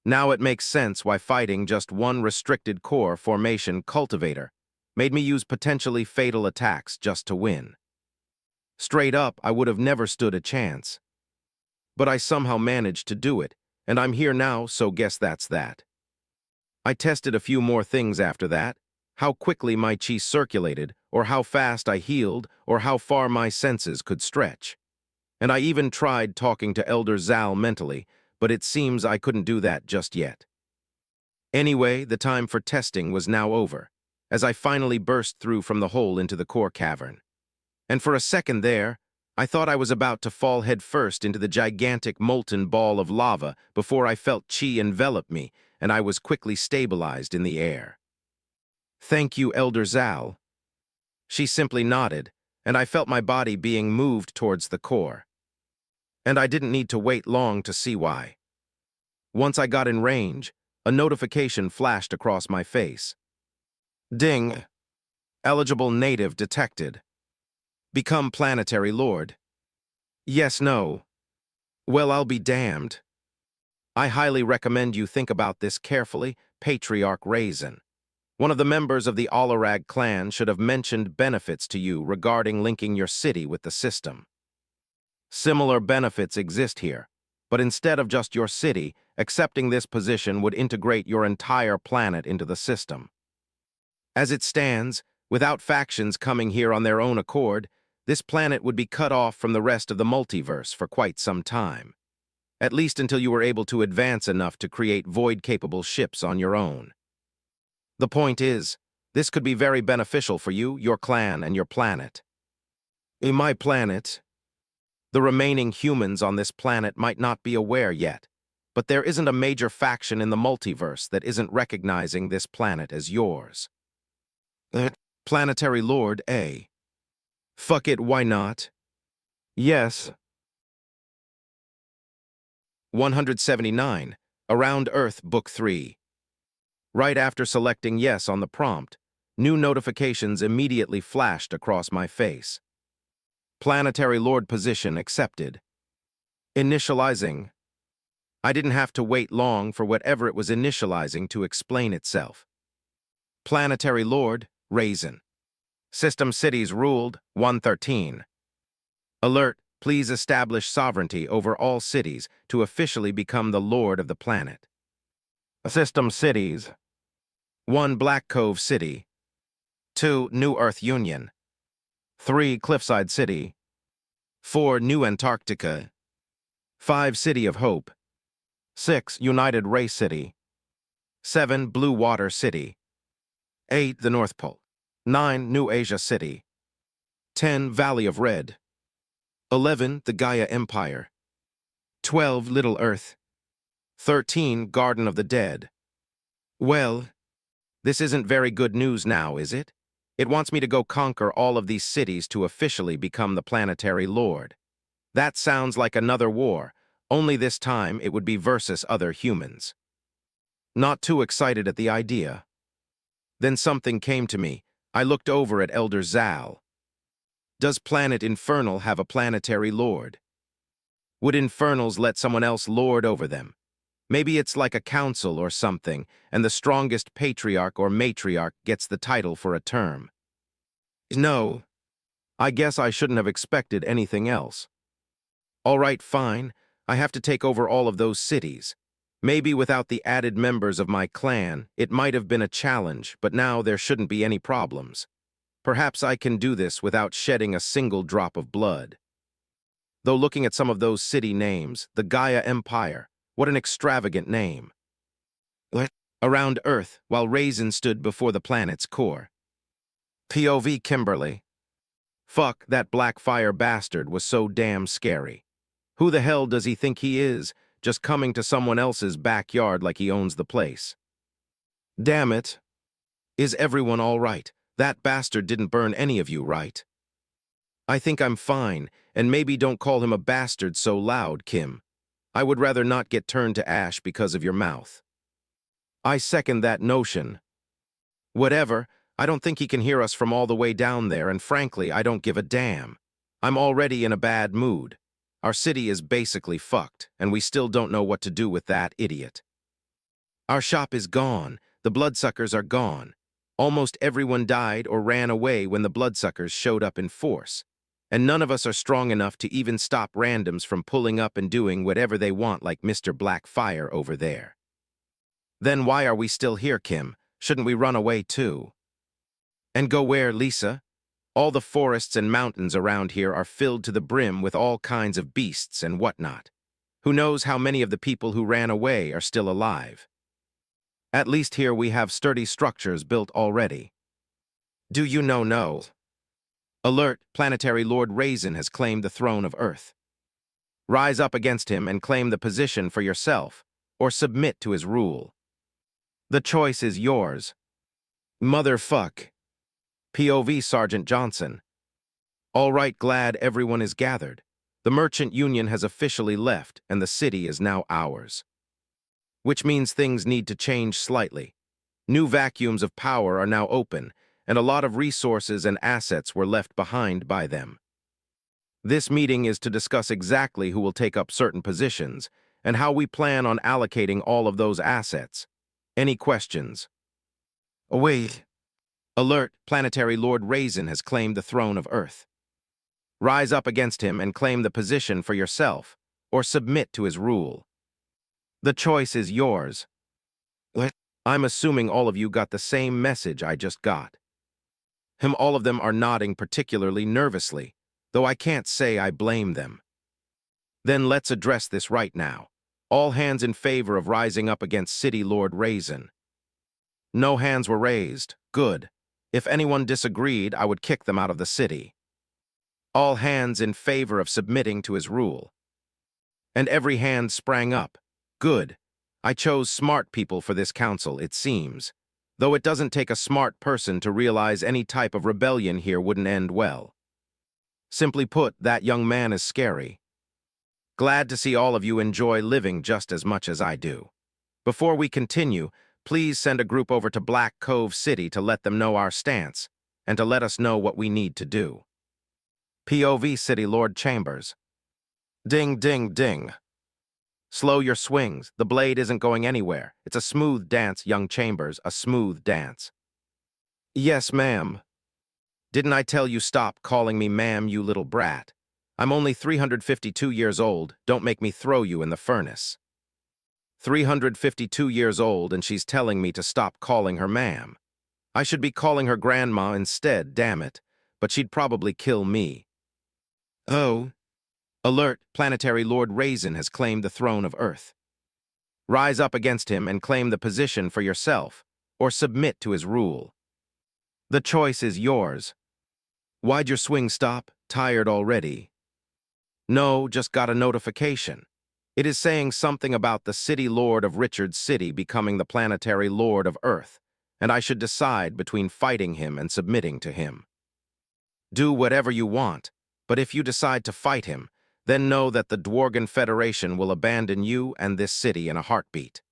S1: Now it makes sense why fighting just one restricted core formation cultivator made me use potentially fatal attacks just to win. Straight up, I would have never stood a chance. But I somehow managed to do it, and I'm here now, so guess that's that. I tested a few more things after that, how quickly my chi circulated, or how fast I healed, or how far my senses could stretch. And I even tried talking to Elder Zal mentally, but it seems I couldn't do that just yet. Anyway, the time for testing was now over, as I finally burst through from the hole into the core cavern. And for a second there, I thought I was about to fall headfirst into the gigantic molten ball of lava before I felt chi envelop me, and I was quickly stabilized in the air. "Thank you, Elder Zal." She simply nodded, and I felt my body being moved towards the core. And I didn't need to wait long to see why. Once I got in range, a notification flashed across my face. Ding. Eligible native detected. Become Planetary Lord. Yes, no. Well, I'll be damned. I highly recommend you think about this carefully, Patriarch Raizen. One of the members of the Alarag clan should have mentioned benefits to you regarding linking your city with the system. Similar benefits exist here, but instead of just your city, accepting this position would integrate your entire planet into the system. As it stands, without factions coming here on their own accord, this planet would be cut off from the rest of the multiverse for quite some time. At least until you were able to advance enough to create void-capable ships on your own. The point is, this could be very beneficial for you, your clan, and your planet. In my planet, the remaining humans on this planet might not be aware yet, but there isn't a major faction in the multiverse that isn't recognizing this planet as yours. Planetary Lord, eh? Fuck it, why not? Yes. 179, Around Earth, Book 3. Right after selecting yes on the prompt, new notifications immediately flashed across my face. Planetary Lord position accepted. Initializing. I didn't have to wait long for whatever it was initializing to explain itself. Planetary Lord, Raizen. System cities ruled, 113. Alert, please establish sovereignty over all cities to officially become the Lord of the planet. System cities. 1 Black Cove City. 2 New Earth Union. 3 Cliffside City. 4 New Antarctica. 5 City of Hope. 6 United Race City. 7 Blue Water City. 8 the North Pole. 9 New Asia City. 10 Valley of Red. 11 the Gaia Empire. 12 Little Earth. 13 Garden of the Dead. Well, this isn't very good news now, is it? It wants me to go conquer all of these cities to officially become the Planetary Lord. That sounds like another war, only this time it would be versus other humans. Not too excited at the idea. Then something came to me. I looked over at Elder Zal. Does planet Infernal have a Planetary Lord? Would Infernals let someone else lord over them? Maybe it's like a council or something, and the strongest patriarch or matriarch gets the title for a term. No. I guess I shouldn't have expected anything else. All right, fine. I have to take over all of those cities. Maybe without the added members of my clan, it might have been a challenge, but now there shouldn't be any problems. Perhaps I can do this without shedding a single drop of blood. Though looking at some of those city names, the Gaia Empire, what an extravagant name. Around Earth, while Raizen stood before the planet's core. POV Kimberly. Fuck, that Blackfire bastard was so damn scary. Who the hell does he think he is, just coming to someone else's backyard like he owns the place? Damn it. Is everyone all right? That bastard didn't burn any of you, right? I think I'm fine, and maybe don't call him a bastard so loud, Kim. I would rather not get turned to ash because of your mouth. I second that notion. Whatever, I don't think he can hear us from all the way down there, and frankly, I don't give a damn. I'm already in a bad mood. Our city is basically fucked, and we still don't know what to do with that idiot. Our shop is gone. The bloodsuckers are gone. Almost everyone died or ran away when the bloodsuckers showed up in force. And none of us are strong enough to even stop randoms from pulling up and doing whatever they want like Mr. Blackfire over there. Then why are we still here, Kim? Shouldn't we run away too? And go where, Lisa? All the forests and mountains around here are filled to the brim with all kinds of beasts and whatnot. Who knows how many of the people who ran away are still alive? At least here we have sturdy structures built already. Do you know no? Alert, Planetary Lord Raizen has claimed the throne of Earth. Rise up against him and claim the position for yourself, or submit to his rule. The choice is yours. Motherfuck. POV Sergeant Johnson. All right, glad everyone is gathered. The Merchant Union has officially left, and the city is now ours. Which means things need to change slightly. New vacuums of power are now open, and a lot of resources and assets were left behind by them. This meeting is to discuss exactly who will take up certain positions, and how we plan on allocating all of those assets. Any questions? Wait. Alert, Planetary Lord Raizen has claimed the throne of Earth. Rise up against him and claim the position for yourself, or submit to his rule. The choice is yours. What? I'm assuming all of you got the same message I just got. All of them are nodding particularly nervously, though I can't say I blame them. Then let's address this right now. All hands in favor of rising up against City Lord Raizen. No hands were raised. Good. If anyone disagreed, I would kick them out of the city. All hands in favor of submitting to his rule. And every hand sprang up. Good. I chose smart people for this council, it seems. Though it doesn't take a smart person to realize any type of rebellion here wouldn't end well. Simply put, that young man is scary. Glad to see all of you enjoy living just as much as I do. Before we continue, please send a group over to Black Cove City to let them know our stance, and to let us know what we need to do. POV City Lord Chambers. Ding, ding, ding. Slow your swings. The blade isn't going anywhere. It's a smooth dance, young Chambers, a smooth dance. Yes, ma'am. Didn't I tell you stop calling me ma'am, you little brat? I'm only 352 years old. Don't make me throw you in the furnace. 352 years old, and she's telling me to stop calling her ma'am. I should be calling her grandma instead, damn it. But she'd probably kill me. Oh. Alert, Planetary Lord Raizen has claimed the throne of Earth. Rise up against him and claim the position for yourself, or submit to his rule. The choice is yours. Why'd your swing stop? Tired already? No, just got a notification. It is saying something about the City Lord of Richard's City becoming the Planetary Lord of Earth, and I should decide between fighting him and submitting to him. Do whatever you want, but if you decide to fight him, then know that the Dworgen Federation will abandon you and this city in a heartbeat.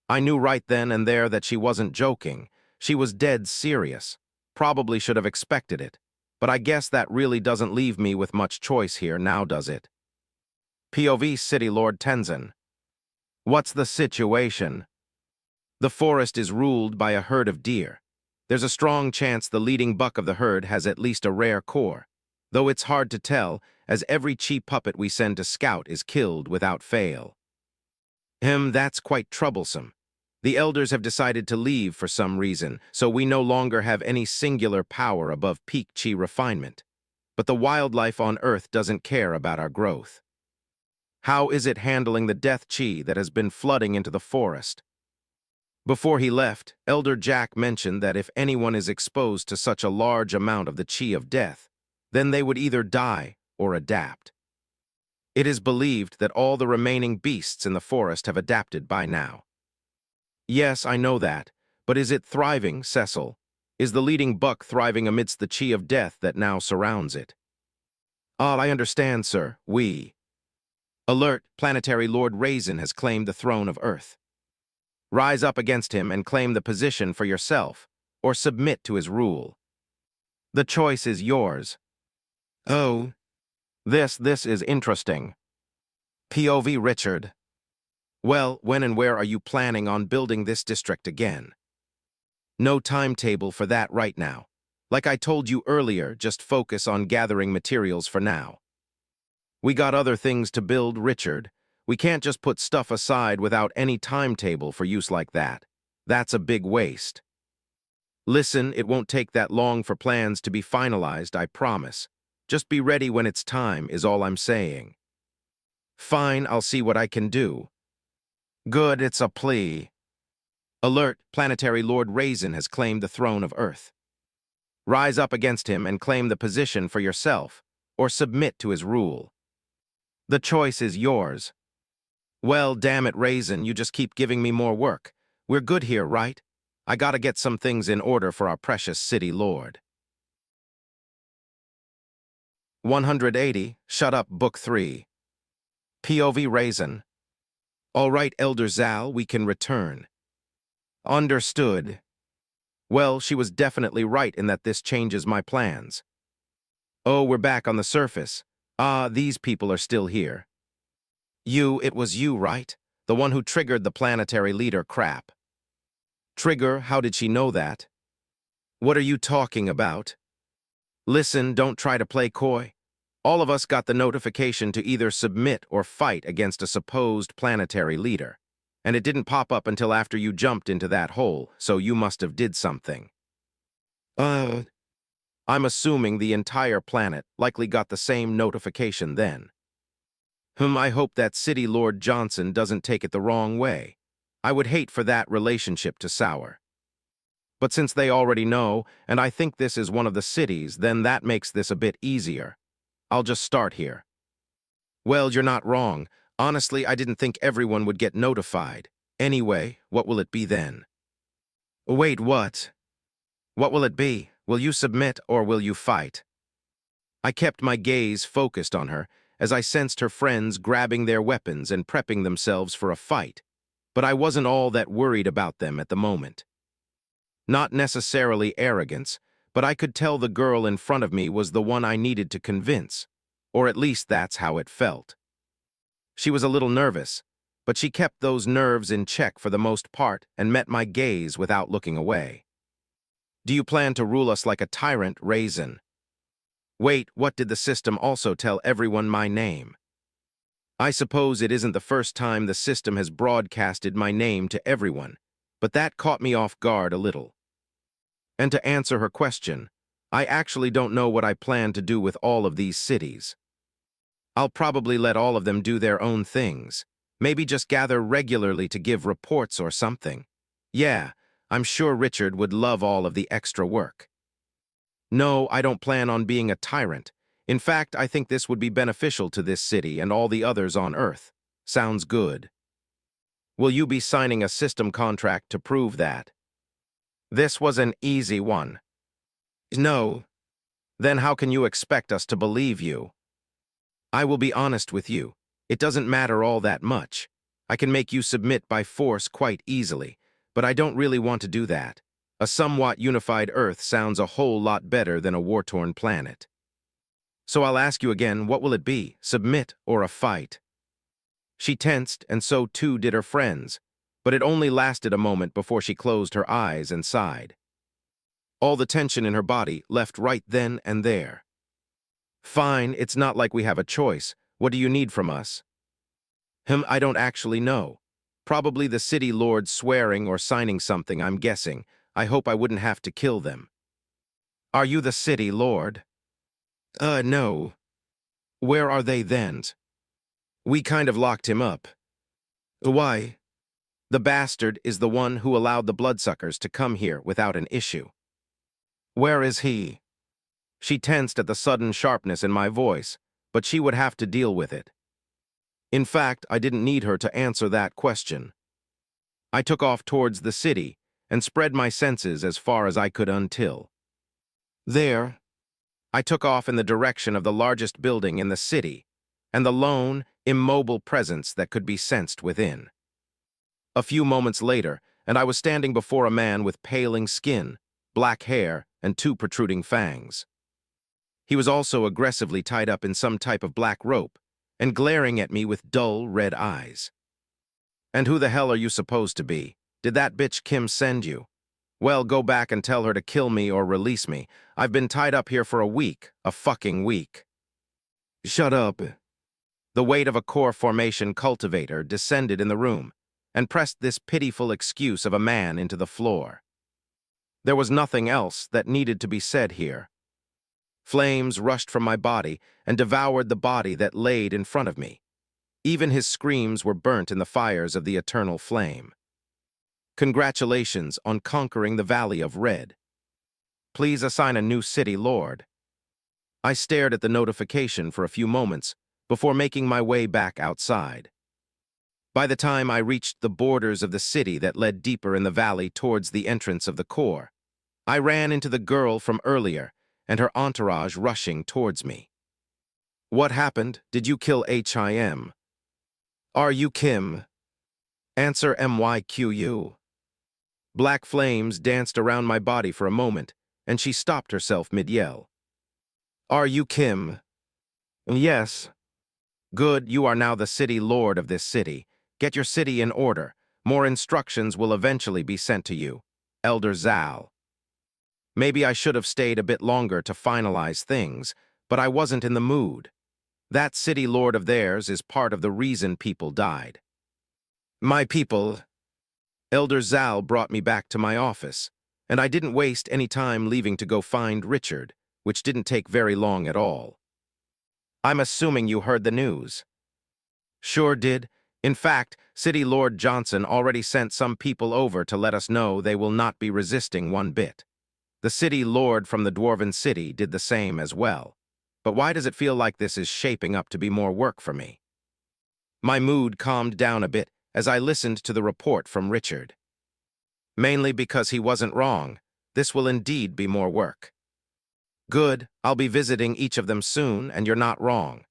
S1: I knew right then and there that she wasn't joking. She was dead serious. Probably should have expected it. But I guess that really doesn't leave me with much choice here, now does it? POV City Lord Tenzin. What's the situation? The forest is ruled by a herd of deer. There's a strong chance the leading buck of the herd has at least a rare core, though it's hard to tell, as every cheap puppet we send to scout is killed without fail. That's quite troublesome. The elders have decided to leave for some reason, so we no longer have any singular power above peak chi refinement. But the wildlife on Earth doesn't care about our growth. How is it handling the death chi that has been flooding into the forest? Before he left, Elder Jack mentioned that if anyone is exposed to such a large amount of the chi of death, then they would either die or adapt. It is believed that all the remaining beasts in the forest have adapted by now. Yes, I know that, but is it thriving, Cecil? Is the leading buck thriving amidst the chi of death that now surrounds it? Ah, I understand, sir. Alert, Planetary Lord Raizen has claimed the throne of Earth. Rise up against him and claim the position for yourself, or submit to his rule. The choice is yours. Oh. This is interesting. POV Richard. Well, when and where are you planning on building this district again? No timetable for that right now. Like I told you earlier, just focus on gathering materials for now. We got other things to build, Richard. We can't just put stuff aside without any timetable for use like that. That's a big waste. Listen, it won't take that long for plans to be finalized, I promise. Just be ready when it's time, is all I'm saying. Fine, I'll see what I can do. Good, it's a plea. Alert, Planetary Lord Raizen has claimed the throne of Earth. Rise up against him and claim the position for yourself, or submit to his rule. The choice is yours. Well, damn it, Raizen, you just keep giving me more work. We're good here, right? I gotta get some things in order for our precious city lord. 180, Shut Up, Book 3. POV Raizen. All right, Elder Zal, we can return. Understood. Well, she was definitely right in that this changes my plans. Oh, we're back on the surface. Ah, these people are still here. It was you, right? The one who triggered the planetary leader crap. Trigger, how did she know that? What are you talking about? Listen, don't try to play coy. All of us got the notification to either submit or fight against a supposed planetary leader. And it didn't pop up until after you jumped into that hole, so you must have did something. I'm assuming the entire planet likely got the same notification then. I hope that City Lord Johnson doesn't take it the wrong way. I would hate for that relationship to sour. But since they already know, and I think this is one of the cities, then that makes this a bit easier. I'll just start here. Well, you're not wrong. Honestly, I didn't think everyone would get notified. Anyway, what will it be then? Wait, what? What will it be? Will you submit or will you fight? I kept my gaze focused on her as I sensed her friends grabbing their weapons and prepping themselves for a fight, but I wasn't all that worried about them at the moment. Not necessarily arrogance, but I could tell the girl in front of me was the one I needed to convince, or at least that's how it felt. She was a little nervous, but she kept those nerves in check for the most part and met my gaze without looking away. Do you plan to rule us like a tyrant, Raizen? Wait, what did the system also tell everyone my name? I suppose it isn't the first time the system has broadcasted my name to everyone, but that caught me off guard a little. And to answer her question, I actually don't know what I plan to do with all of these cities. I'll probably let all of them do their own things, maybe just gather regularly to give reports or something. Yeah, I'm sure Richard would love all of the extra work. No, I don't plan on being a tyrant. In fact, I think this would be beneficial to this city and all the others on Earth. Sounds good. Will you be signing a system contract to prove that? This was an easy one. No. Then how can you expect us to believe you? I will be honest with you. It doesn't matter all that much. I can make you submit by force quite easily, but I don't really want to do that. A somewhat unified Earth sounds a whole lot better than a war-torn planet. So I'll ask you again, what will it be, submit or a fight? She tensed, and so too did her friends, but it only lasted a moment before she closed her eyes and sighed. All the tension in her body left right then and there. Fine, it's not like we have a choice. What do you need from us? I don't actually know. Probably the city lord swearing or signing something, I'm guessing. I hope I wouldn't have to kill them. Are you the city lord? No. Where are they then? We kind of locked him up. Why? The bastard is the one who allowed the bloodsuckers to come here without an issue. Where is he? She tensed at the sudden sharpness in my voice, but she would have to deal with it. In fact, I didn't need her to answer that question. I took off towards the city and spread my senses as far as I could until. There, I took off in the direction of the largest building in the city and the lone, immobile presence that could be sensed within. A few moments later, and I was standing before a man with paling skin, black hair, and two protruding fangs. He was also aggressively tied up in some type of black rope and glaring at me with dull red eyes. "And who the hell are you supposed to be? Did that bitch Kim send you? Well, go back and tell her to kill me or release me. I've been tied up here for a fucking week." "Shut up." The weight of a core formation cultivator descended in the room and pressed this pitiful excuse of a man into the floor. There was nothing else that needed to be said here. Flames rushed from my body and devoured the body that laid in front of me. Even his screams were burnt in the fires of the eternal flame. "Congratulations on conquering the Valley of Red. Please assign a new city lord." I stared at the notification for a few moments before making my way back outside. By the time I reached the borders of the city that led deeper in the valley towards the entrance of the core, I ran into the girl from earlier and her entourage rushing towards me. "What happened? Did you kill him? Are you Kim? Answer MYQU." Black flames danced around my body for a moment, and she stopped herself mid-yell. "Are you Kim?" "Yes." "Good, you are now the city lord of this city. Get your city in order. More instructions will eventually be sent to you. Elder Zal." Maybe I should have stayed a bit longer to finalize things, but I wasn't in the mood. That city lord of theirs is part of the reason people died. "My people." Elder Zal brought me back to my office, and I didn't waste any time leaving to go find Richard, which didn't take very long at all. "I'm assuming you heard the news." "Sure did. In fact, City Lord Johnson already sent some people over to let us know they will not be resisting one bit. The City Lord from the Dwarven City did the same as well. But why does it feel like this is shaping up to be more work for me?" My mood calmed down a bit as I listened to the report from Richard. "Mainly because he wasn't wrong. This will indeed be more work." "Good, I'll be visiting each of them soon, and you're not wrong.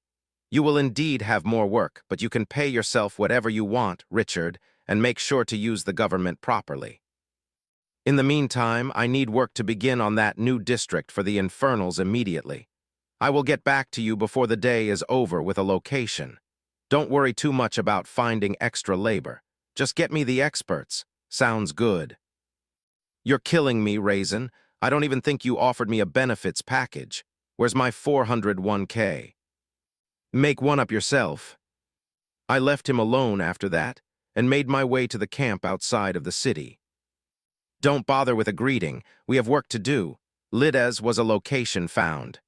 S1: You will indeed have more work, but you can pay yourself whatever you want, Richard, and make sure to use the government properly. In the meantime, I need work to begin on that new district for the Infernals immediately. I will get back to you before the day is over with a location. Don't worry too much about finding extra labor. Just get me the experts. Sounds good." "You're killing me, Raizen. I don't even think you offered me a benefits package. Where's my 401k? Make one up yourself." I left him alone after that and made my way to the camp outside of the city. "Don't bother with a greeting. We have work to do. Lides was a location found."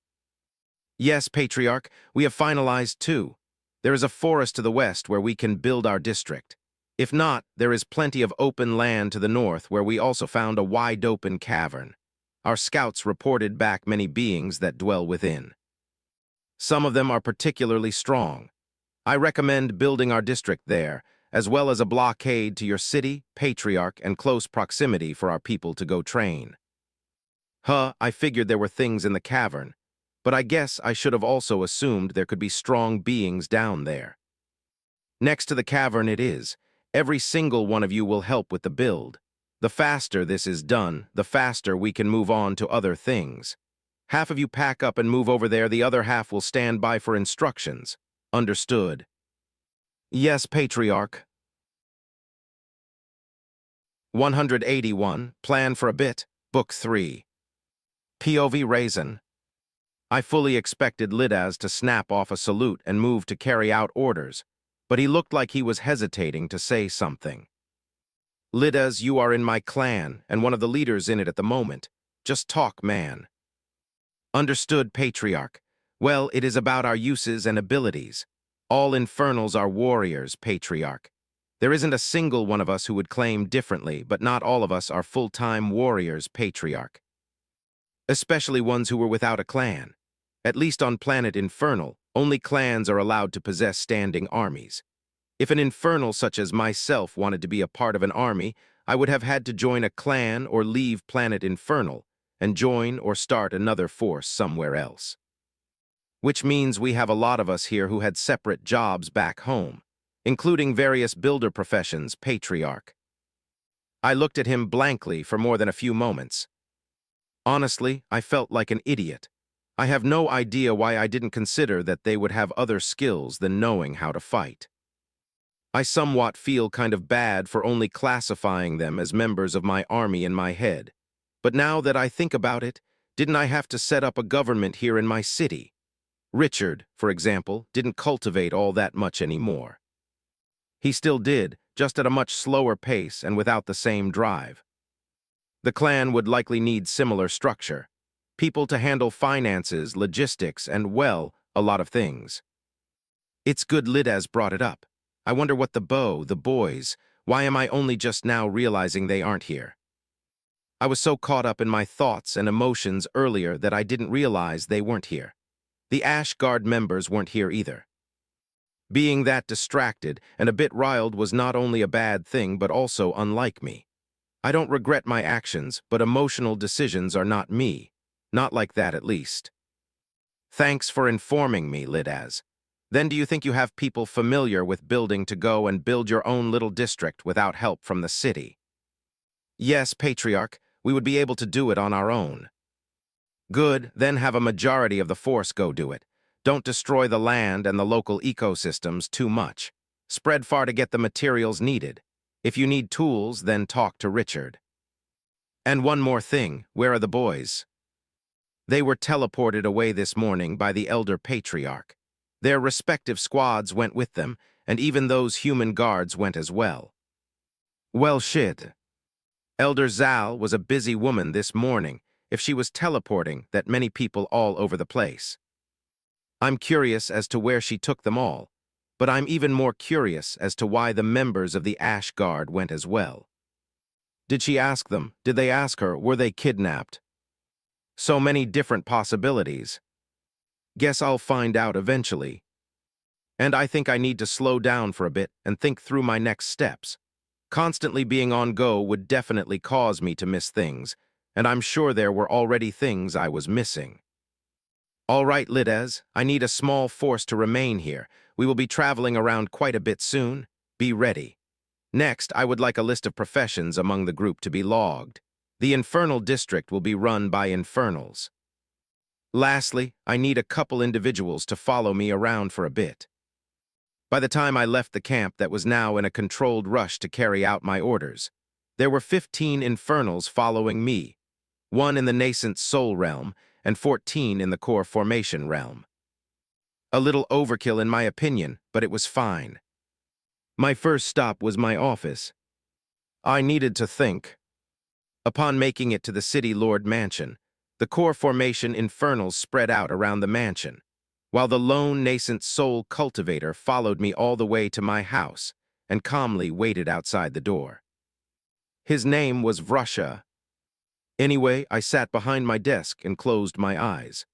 S1: "Yes, Patriarch, we have finalized too. There is a forest to the west where we can build our district. If not, there is plenty of open land to the north where we also found a wide-open cavern. Our scouts reported back many beings that dwell within. Some of them are particularly strong. I recommend building our district there, as well as a blockade to your city, Patriarch, and close proximity for our people to go train." I figured there were things in the cavern, but I guess I should have also assumed there could be strong beings down there. "Next to the cavern it is. Every single one of you will help with the build. The faster this is done, the faster we can move on to other things. Half of you pack up and move over there, the other half will stand by for instructions. Understood?" "Yes, Patriarch." 181, Plan for a Bit, Book 3. POV Raizen. I fully expected Lides to snap off a salute and move to carry out orders, but he looked like he was hesitating to say something. "Lides, you are in my clan, and one of the leaders in it at the moment. Just talk, man." "Understood, Patriarch. Well, it is about our uses and abilities. All Infernals are warriors, Patriarch. There isn't a single one of us who would claim differently, but not all of us are full-time warriors, Patriarch. Especially ones who were without a clan. At least on planet Infernal, only clans are allowed to possess standing armies. If an Infernal such as myself wanted to be a part of an army, I would have had to join a clan or leave planet Infernal and join or start another force somewhere else. Which means we have a lot of us here who had separate jobs back home, including various builder professions, Patriarch." I looked at him blankly for more than a few moments. Honestly, I felt like an idiot. I have no idea why I didn't consider that they would have other skills than knowing how to fight. I somewhat feel kind of bad for only classifying them as members of my army in my head. But now that I think about it, didn't I have to set up a government here in my city? Richard, for example, didn't cultivate all that much anymore. He still did, just at a much slower pace and without the same drive. The clan would likely need similar structure. People to handle finances, logistics, and, well, a lot of things. It's good Lidaz brought it up. I wonder what the boys, why am I only just now realizing they aren't here? I was so caught up in my thoughts and emotions earlier that I didn't realize they weren't here. The Ash Guard members weren't here either. Being that distracted and a bit riled was not only a bad thing but also unlike me. I don't regret my actions, but emotional decisions are not me. Not like that, at least. Thanks for informing me, Lidaz. Then do you think you have people familiar with building to go and build your own little district without help from the city? Yes, Patriarch, we would be able to do it on our own. Good, then have a majority of the force go do it. Don't destroy the land and the local ecosystems too much. Spread far to get the materials needed. If you need tools, then talk to Richard. And one more thing, where are the boys? They were teleported away this morning by the Elder Patriarch. Their respective squads went with them, and even those human guards went as well. Well, shit. Elder Zal was a busy woman this morning, if she was teleporting that many people all over the place. I'm curious as to where she took them all, but I'm even more curious as to why the members of the Ash Guard went as well. Did she ask them? Did they ask her? Were they kidnapped? So many different possibilities. Guess I'll find out eventually. And I think I need to slow down for a bit and think through my next steps. Constantly being on go would definitely cause me to miss things, and I'm sure there were already things I was missing. All right, Lidaz, I need a small force to remain here. We will be traveling around quite a bit soon. Be ready. Next, I would like a list of professions among the group to be logged. The Infernal district will be run by Infernals. Lastly, I need a couple individuals to follow me around for a bit. By the time I left the camp that was now in a controlled rush to carry out my orders, there were 15 Infernals following me, 1 in the nascent soul realm and 14 in the core formation realm. A little overkill in my opinion, but it was fine. My first stop was my office. I needed to think. Upon making it to the City Lord Mansion, the core formation Infernals spread out around the mansion, while the lone nascent soul cultivator followed me all the way to my house and calmly waited outside the door. His name was Vrusha. Anyway, I sat behind my desk and closed my eyes.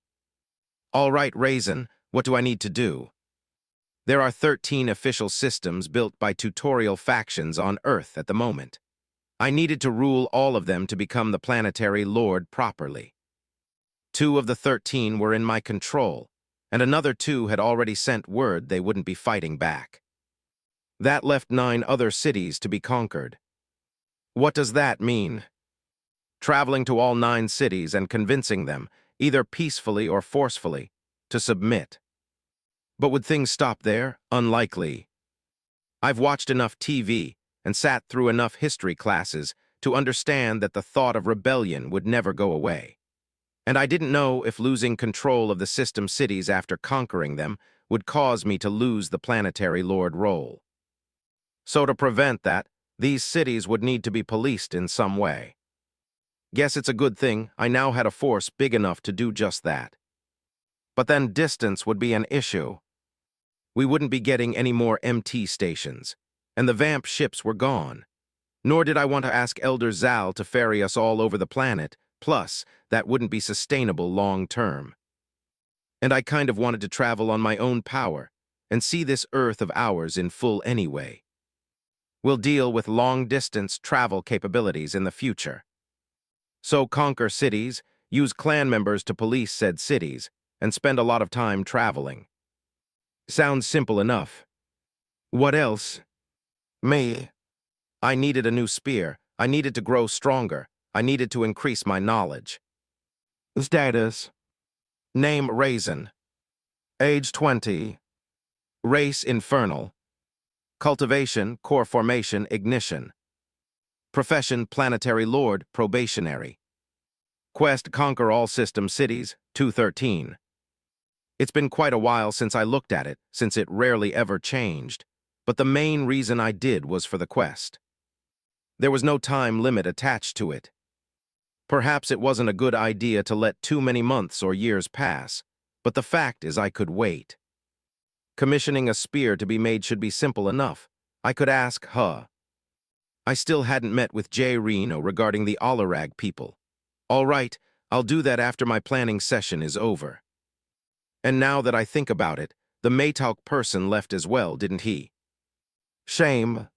S1: All right, Raizen, what do I need to do? There are 13 official systems built by tutorial factions on Earth at the moment. I needed to rule all of them to become the Planetary Lord properly. 2 of the 13 were in my control, and another 2 had already sent word they wouldn't be fighting back. That left 9 other cities to be conquered. What does that mean? Traveling to all 9 cities and convincing them, either peacefully or forcefully, to submit. But would things stop there? Unlikely. I've watched enough TV and sat through enough history classes to understand that the thought of rebellion would never go away. And I didn't know if losing control of the system cities after conquering them would cause me to lose the Planetary Lord role. So to prevent that, these cities would need to be policed in some way. Guess it's a good thing I now had a force big enough to do just that. But then distance would be an issue. We wouldn't be getting any more MT stations, and the Vamp ships were gone. Nor did I want to ask Elder Zal to ferry us all over the planet, plus, that wouldn't be sustainable long-term. And I kind of wanted to travel on my own power and see this Earth of ours in full anyway. We'll deal with long-distance travel capabilities in the future. So conquer cities, use clan members to police said cities, and spend a lot of time traveling. Sounds simple enough. What else? Me. I needed a new spear. I needed to grow stronger. I needed to increase my knowledge. Status. Name Raizen. Age 20. Race Infernal. Cultivation, core formation, ignition. Profession, planetary lord, probationary. Quest, conquer all system cities, 213. It's been quite a while since I looked at it, since it rarely ever changed, but the main reason I did was for the quest. There was no time limit attached to it. Perhaps it wasn't a good idea to let too many months or years pass, but the fact is I could wait. Commissioning a spear to be made should be simple enough. I could ask, I still hadn't met with J. Reno regarding the Alarag people. All right, I'll do that after my planning session is over. And now that I think about it, the Maytalk person left as well, didn't he? Shame.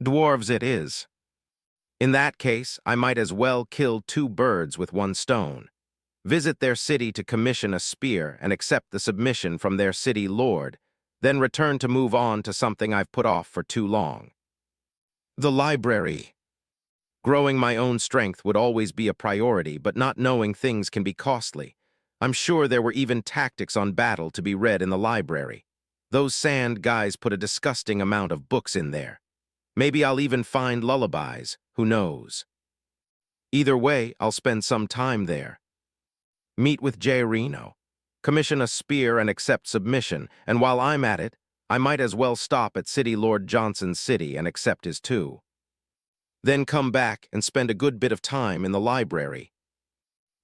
S1: Dwarves it is. In that case, I might as well kill two birds with one stone. Visit their city to commission a spear and accept the submission from their city lord, then return to move on to something I've put off for too long. The library. Growing my own strength would always be a priority, but not knowing things can be costly. I'm sure there were even tactics on battle to be read in the library. Those sand guys put a disgusting amount of books in there. Maybe I'll even find lullabies, who knows. Either way, I'll spend some time there. Meet with J. Reno. Commission a spear and accept submission, and while I'm at it, I might as well stop at City Lord Johnson's city and accept his too. Then come back and spend a good bit of time in the library.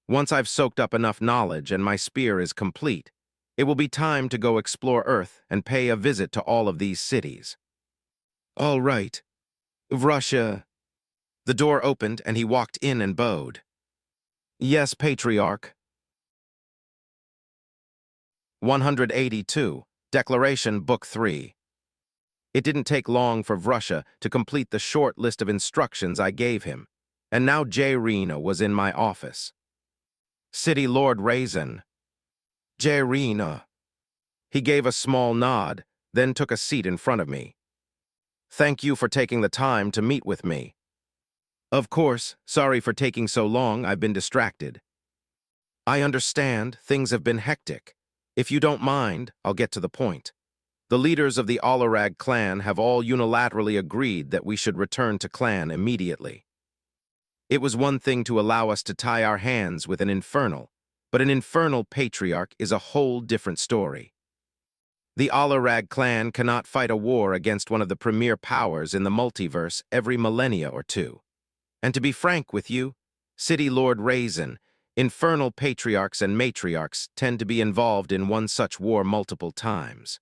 S1: Once I've soaked up enough knowledge and my spear is complete, it will be time to go explore Earth and pay a visit to all of these cities. All right. Russia. The door opened and he walked in and bowed. Yes, Patriarch. 182. Declaration, Book 3. It didn't take long for Vrusha to complete the short list of instructions I gave him, and now J. Reno was in my office. City Lord Raizen. J. Reno. He gave a small nod, then took a seat in front of me. Thank you for taking the time to meet with me. Of course, sorry for taking so long, I've been distracted. I understand, things have been hectic. If you don't mind, I'll get to the point. The leaders of the Alarag clan have all unilaterally agreed that we should return to clan immediately. It was one thing to allow us to tie our hands with an Infernal, but an Infernal patriarch is a whole different story. The Alarag clan cannot fight a war against one of the premier powers in the multiverse every millennia or two. And to be frank with you, City Lord Raizen, Infernal patriarchs and matriarchs tend to be involved in one such war multiple times.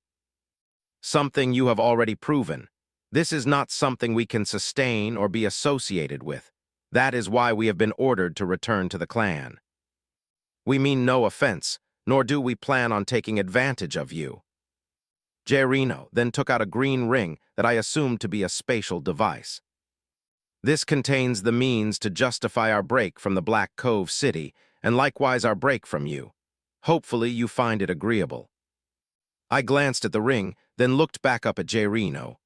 S1: Something you have already proven. This is not something we can sustain or be associated with. That is why we have been ordered to return to the clan. We mean no offense, nor do we plan on taking advantage of you. Gerino then took out a green ring that I assumed to be a spatial device. This contains the means to justify our break from the Black Cove City, and likewise our break from you. Hopefully you find it agreeable. I glanced at the ring, then looked back up at Gerino,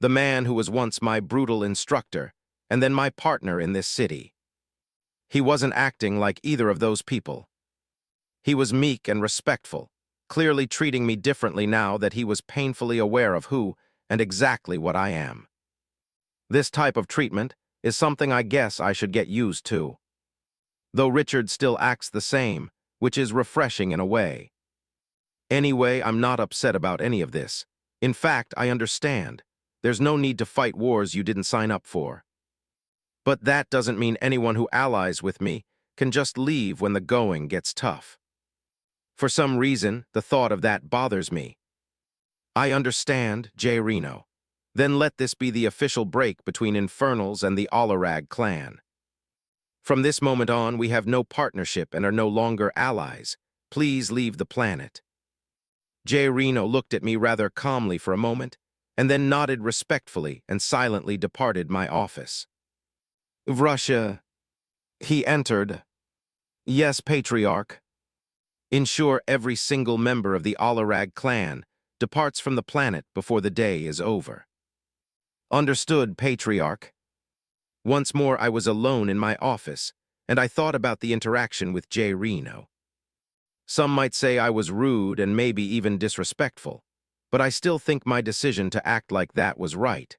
S1: the man who was once my brutal instructor, and then my partner in this city. He wasn't acting like either of those people. He was meek and respectful, clearly treating me differently now that he was painfully aware of who and exactly what I am. This type of treatment is something I guess I should get used to. Though Richard still acts the same, which is refreshing in a way. Anyway, I'm not upset about any of this. In fact, I understand. There's no need to fight wars you didn't sign up for. But that doesn't mean anyone who allies with me can just leave when the going gets tough. For some reason, the thought of that bothers me. I understand, Gerino. Then let this be the official break between Infernals and the Alarag clan. From this moment on, we have no partnership and are no longer allies. Please leave the planet. Gerino looked at me rather calmly for a moment, and then nodded respectfully and silently departed my office. Vrusha. He entered. Yes, Patriarch. Ensure every single member of the Alarag clan departs from the planet before the day is over. Understood, Patriarch. Once more I was alone in my office, and I thought about the interaction with Gerino. Some might say I was rude and maybe even disrespectful, but I still think my decision to act like that was right.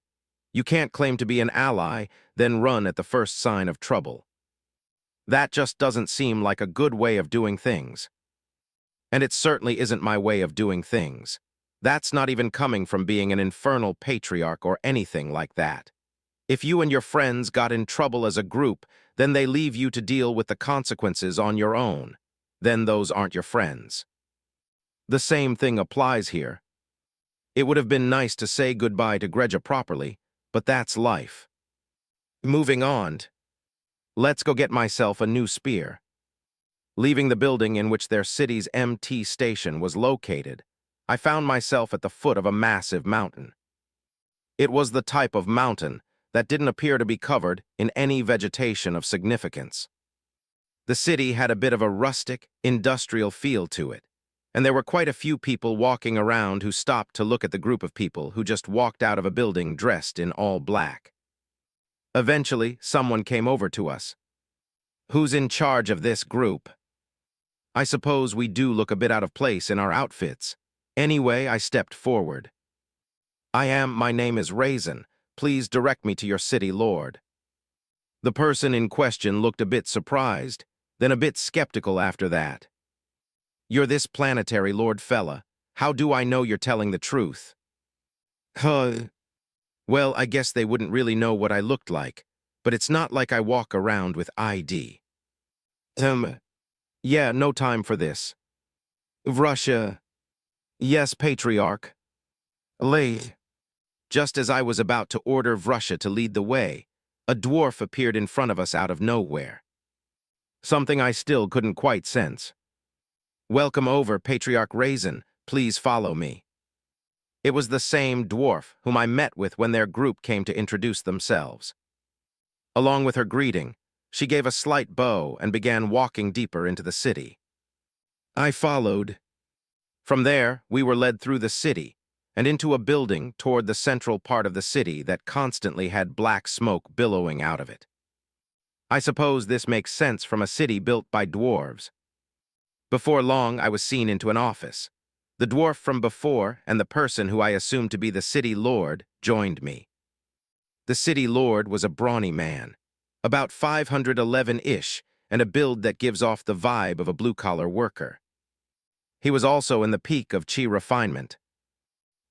S1: You can't claim to be an ally, then run at the first sign of trouble. That just doesn't seem like a good way of doing things. And it certainly isn't my way of doing things. That's not even coming from being an infernal patriarch or anything like that. If you and your friends got in trouble as a group, then they leave you to deal with the consequences on your own. Then those aren't your friends. The same thing applies here. It would have been nice to say goodbye to Greja properly, but that's life. Moving on. Let's go get myself a new spear. Leaving the building in which their city's MT station was located, I found myself at the foot of a massive mountain. It was the type of mountain that didn't appear to be covered in any vegetation of significance. The city had a bit of a rustic, industrial feel to it, and there were quite a few people walking around who stopped to look at the group of people who just walked out of a building dressed in all black. Eventually, someone came over to us. "Who's in charge of this group?" I suppose we do look a bit out of place in our outfits. Anyway, I stepped forward. My name is Raizen. Please direct me to your city lord." The person in question looked a bit surprised, then a bit skeptical after that. "You're this Planetary lord fella. How do I know you're telling the truth?" Well, I guess they wouldn't really know what I looked like, but it's not like I walk around with ID. Yeah, no time for this. Russia. Yes, Patriarch. Lay. Just as I was about to order Russia to lead the way, a dwarf appeared in front of us out of nowhere. Something I still couldn't quite sense. "Welcome over, Patriarch Raizen. Please follow me." It was the same dwarf whom I met with when their group came to introduce themselves. Along with her greeting, she gave a slight bow and began walking deeper into the city. I followed. From there, we were led through the city and into a building toward the central part of the city that constantly had black smoke billowing out of it. I suppose this makes sense from a city built by dwarves. Before long, I was seen into an office. The dwarf from before and the person who I assumed to be the city lord joined me. The city lord was a brawny man, about 511-ish, and a build that gives off the vibe of a blue-collar worker. He was also in the peak of chi refinement.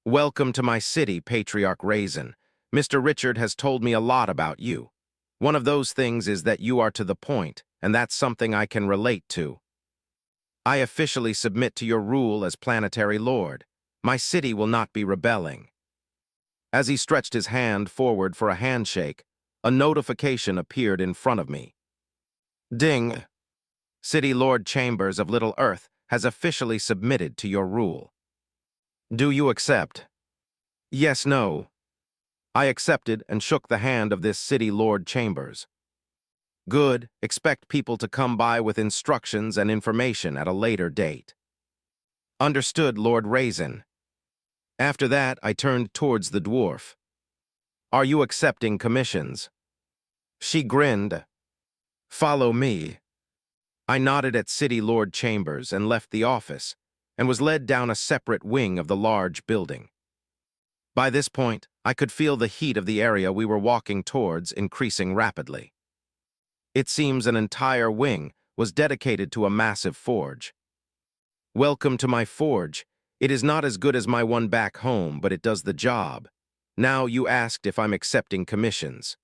S1: "Welcome to my city, Patriarch Raizen. Mr. Richard has told me a lot about you. One of those things is that you are to the point, and that's something I can relate to. I officially submit to your rule as Planetary Lord. My city will not be rebelling." As he stretched his hand forward for a handshake, a notification appeared in front of me. Ding! City Lord Chambers of Little Earth has officially submitted to your rule. Do you accept? Yes, no. I accepted and shook the hand of this City Lord Chambers. Good, expect people to come by with instructions and information at a later date. Understood, Lord Raizen. After that, I turned towards the dwarf. Are you accepting commissions? She grinned. Follow me. I nodded at City Lord Chambers and left the office, and was led down a separate wing of the large building. By this point, I could feel the heat of the area we were walking towards increasing rapidly. It seems an entire wing was dedicated to a massive forge. Welcome to my forge. It is not as good as my one back home, but it does the job. Now you asked if I'm accepting commissions.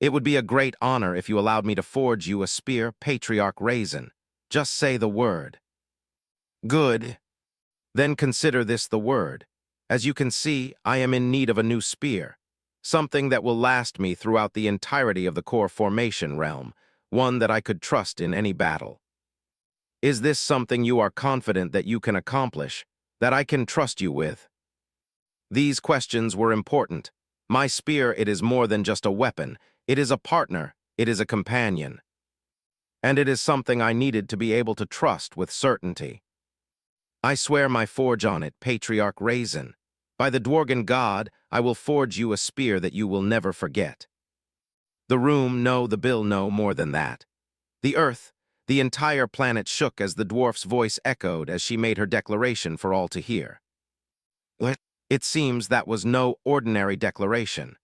S1: It would be a great honor if you allowed me to forge you a spear, Patriarch Raizen. Just say the word. Good. Then consider this the word. As you can see, I am in need of a new spear. Something that will last me throughout the entirety of the core formation realm, one that I could trust in any battle. Is this something you are confident that you can accomplish, that I can trust you with? These questions were important. My spear, it is more than just a weapon. It is a partner. It is a companion. And it is something I needed to be able to trust with certainty. I swear my forge on it, Patriarch Raizen. By the Dworgen god, I will forge you a spear that you will never forget. The room, no, the bill, no, more than that. The earth, The entire planet shook as the dwarf's voice echoed as she made her declaration for all to hear. What? It seems that was no ordinary declaration.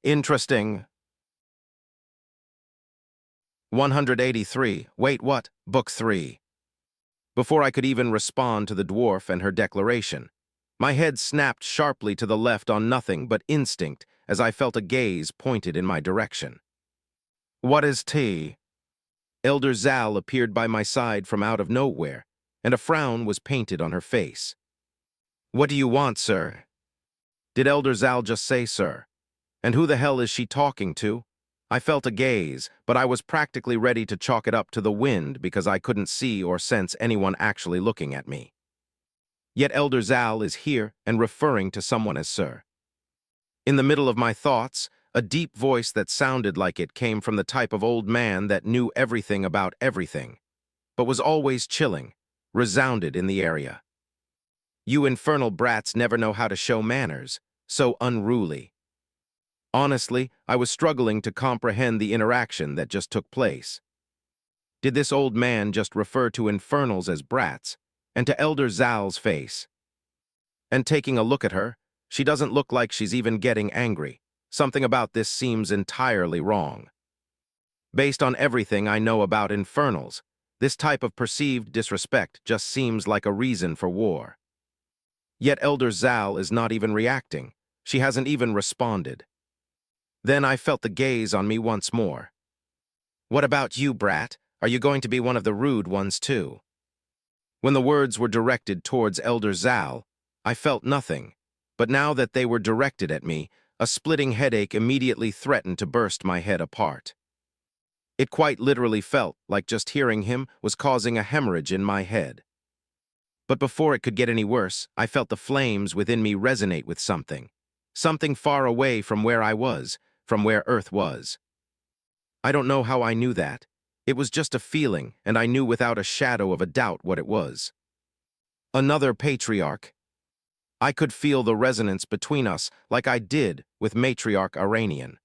S1: Interesting. 183. Wait, what? Book 3. Before I could even respond to the dwarf and her declaration, my head snapped sharply to the left on nothing but instinct as I felt a gaze pointed in my direction. What is tea? Elder Zal appeared by my side from out of nowhere, and a frown was painted on her face. What do you want, sir? Did Elder Zal just say, sir? And who the hell is she talking to? I felt a gaze, but I was practically ready to chalk it up to the wind because I couldn't see or sense anyone actually looking at me. Yet Elder Zal is here and referring to someone as sir. In the middle of my thoughts, a deep voice that sounded like it came from the type of old man that knew everything about everything, but was always chilling, resounded in the area. You infernal brats never know how to show manners, so unruly. Honestly, I was struggling to comprehend the interaction that just took place. Did this old man just refer to infernals as brats, and to Elder Zal's face? And taking a look at her, she doesn't look like she's even getting angry. Something about this seems entirely wrong. Based on everything I know about infernals, this type of perceived disrespect just seems like a reason for war. Yet Elder Zal is not even reacting. She hasn't even responded. Then I felt the gaze on me once more. What about you, brat? Are you going to be one of the rude ones too? When the words were directed towards Elder Zal, I felt nothing, but now that they were directed at me, a splitting headache immediately threatened to burst my head apart. It quite literally felt like just hearing him was causing a hemorrhage in my head. But before it could get any worse, I felt the flames within me resonate with something. Something far away from where I was, from where Earth was. I don't know how I knew that. It was just a feeling, and I knew without a shadow of a doubt what it was. Another patriarch. I could feel the resonance between us like I did with matriarch Iranian.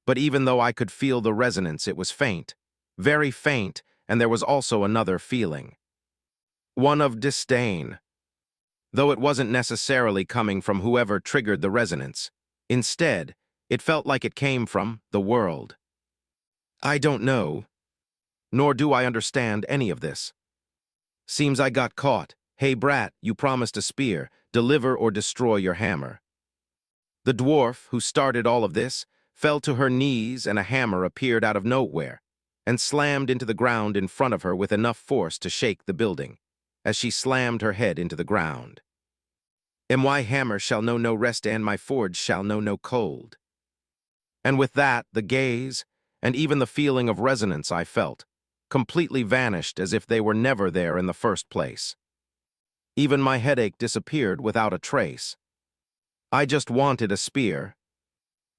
S1: But even though I could feel the resonance, it was faint, very faint, and there was also another feeling. One of disdain. Though it wasn't necessarily coming from whoever triggered the resonance. Instead, it felt like it came from the world. I don't know, nor do I understand any of this. Seems I got caught. Hey brat, you promised a spear. Deliver or destroy your hammer. The dwarf, who started all of this, fell to her knees and a hammer appeared out of nowhere and slammed into the ground in front of her with enough force to shake the building, as she slammed her head into the ground. My hammer shall know no rest and my forge shall know no cold. And with that, the gaze, and even the feeling of resonance I felt, completely vanished as if they were never there in the first place. Even my headache disappeared without a trace. I just wanted a spear.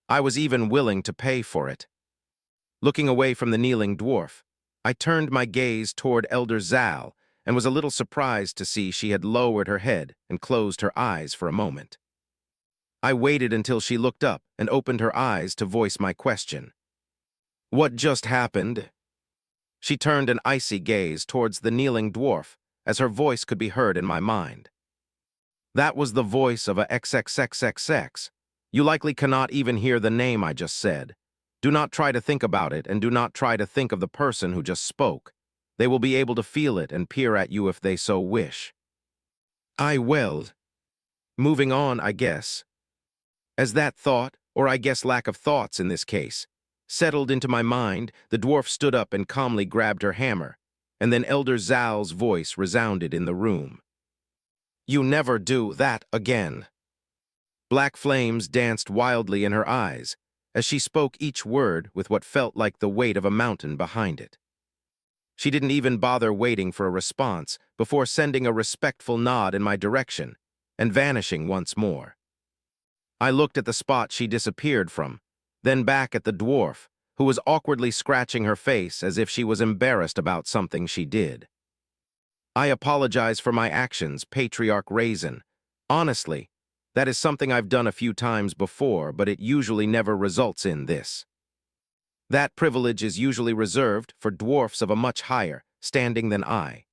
S1: I was even willing to pay for it. Looking away from the kneeling dwarf, I turned my gaze toward Elder Zal and was a little surprised to see she had lowered her head and closed her eyes for a moment. I waited until she looked up and opened her eyes to voice my question. What just happened? She turned an icy gaze towards the kneeling dwarf, as her voice could be heard in my mind. That was the voice of a XXXXX. You likely cannot even hear the name I just said. Do not try to think about it, and do not try to think of the person who just spoke. They will be able to feel it and peer at you if they so wish. I will. Moving on, I guess. As that thought, or I guess lack of thoughts in this case, settled into my mind, the dwarf stood up and calmly grabbed her hammer, and then Elder Zal's voice resounded in the room. You never do that again. Black flames danced wildly in her eyes, as she spoke each word with what felt like the weight of a mountain behind it. She didn't even bother waiting for a response before sending a respectful nod in my direction and vanishing once more. I looked at the spot she disappeared from, then back at the dwarf, who was awkwardly scratching her face as if she was embarrassed about something she did. I apologize for my actions, Patriarch Raizen. Honestly, that is something I've done a few times before, but it usually never results in this. That privilege is usually reserved for dwarfs of a much higher standing than I.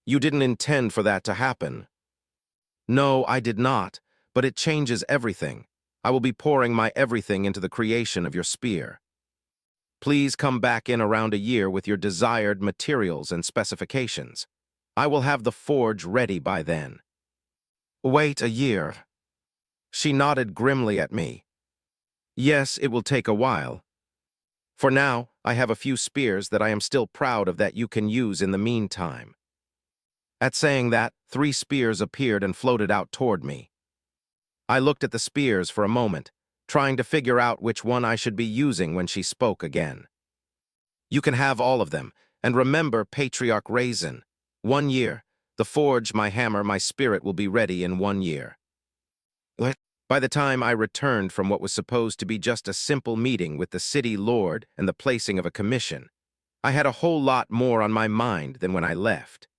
S1: You didn't intend for that to happen. No, I did not, but it changes everything. I will be pouring my everything into the creation of your spear. Please come back in around a year with your desired materials and specifications. I will have the forge ready by then. Wait a year. She nodded grimly at me. Yes, it will take a while. For now, I have a few spears that I am still proud of that you can use in the meantime. At saying that, 3 spears appeared and floated out toward me. I looked at the spears for a moment, trying to figure out which one I should be using when she spoke again. You can have all of them, and remember Patriarch Raizen. 1 year. The forge, my hammer, my spirit will be ready in 1 year. By the time I returned from what was supposed to be just a simple meeting with the city lord and the placing of a commission, I had a whole lot more on my mind than when I left.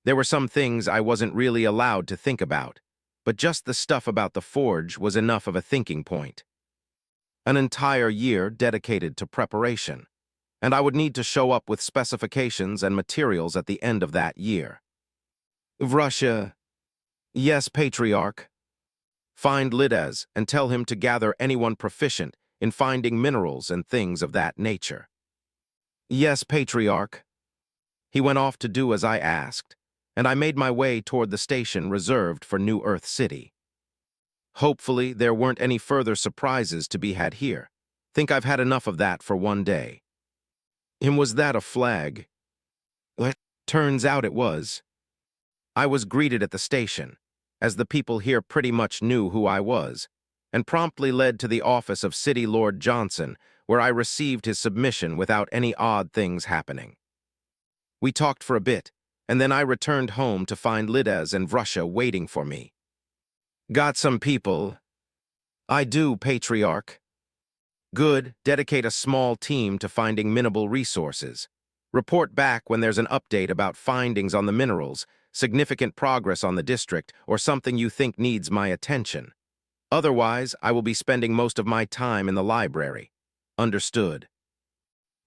S1: There were some things I wasn't really allowed to think about, but just the stuff about the forge was enough of a thinking point. An entire year dedicated to preparation, and I would need to show up with specifications and materials at the end of that year. Russia. Yes, Patriarch. Find Lidaz and tell him to gather anyone proficient in finding minerals and things of that nature. Yes, Patriarch. He went off to do as I asked, and I made my way toward the station reserved for New Earth City. Hopefully, there weren't any further surprises to be had here. Think I've had enough of that for 1 day. Was that a flag? Turns out it was. I was greeted at the station, as the people here pretty much knew who I was, and promptly led to the office of City Lord Johnson, where I received his submission without any odd things happening. We talked for a bit, and then I returned home to find Lidaz and Russia waiting for me. Got some people? I do, Patriarch. Good, dedicate a small team to finding mineral resources. Report back when there's an update about findings on the minerals, significant progress on the district, or something you think needs my attention. Otherwise, I will be spending most of my time in the library. Understood.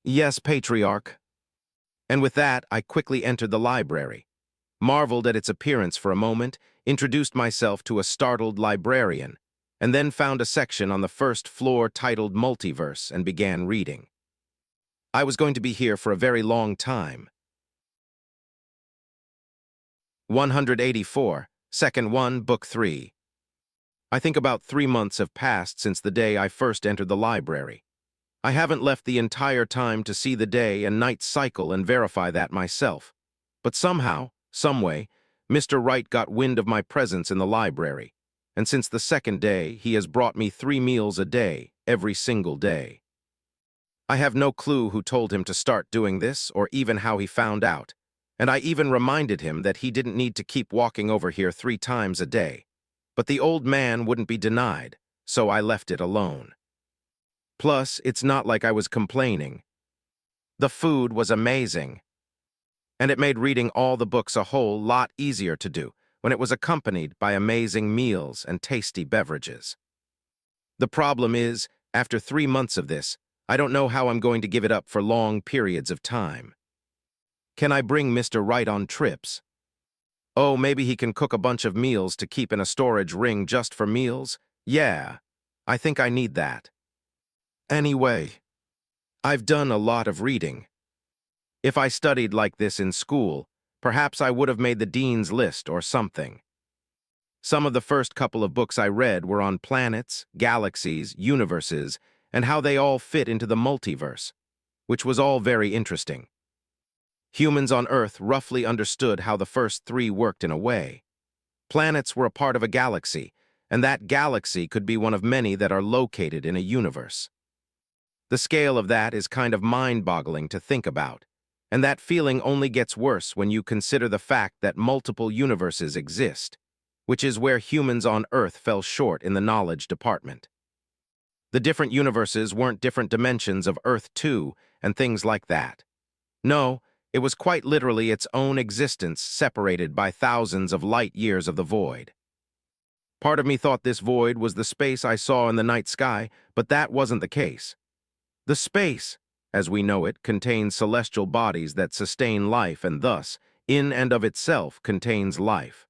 S1: Yes, Patriarch. And with that, I quickly entered the library, marveled at its appearance for a moment, introduced myself to a startled librarian, and then found a section on the first floor titled Multiverse and began reading. I was going to be here for a very long time. 184, Second 1, Book 3. I think about 3 months have passed since the day I first entered the library. I haven't left the entire time to see the day and night cycle and verify that myself. But somehow, someway, Mr. Wright got wind of my presence in the library, and since the second day, he has brought me 3 meals a day, every single day. I have no clue who told him to start doing this or even how he found out, and I even reminded him that he didn't need to keep walking over here 3 times a day. But the old man wouldn't be denied, so I left it alone. Plus, it's not like I was complaining. The food was amazing, and it made reading all the books a whole lot easier to do when it was accompanied by amazing meals and tasty beverages. The problem is, after 3 months of this, I don't know how I'm going to give it up for long periods of time. Can I bring Mr. Wright on trips? Oh, maybe he can cook a bunch of meals to keep in a storage ring just for meals? Yeah, I think I need that. Anyway, I've done a lot of reading. If I studied like this in school, perhaps I would have made the dean's list or something. Some of the first couple of books I read were on planets, galaxies, universes, and how they all fit into the multiverse, which was all very interesting. Humans on Earth roughly understood how the first 3 worked in a way. Planets were a part of a galaxy, and that galaxy could be one of many that are located in a universe. The scale of that is kind of mind-boggling to think about, and that feeling only gets worse when you consider the fact that multiple universes exist, which is where humans on Earth fell short in the knowledge department. The different universes weren't different dimensions of Earth 2 and things like that. No, it was quite literally its own existence separated by thousands of light years of the void. Part of me thought this void was the space I saw in the night sky, but that wasn't the case. The space, as we know it, contains celestial bodies that sustain life and thus, in and of itself, contains life.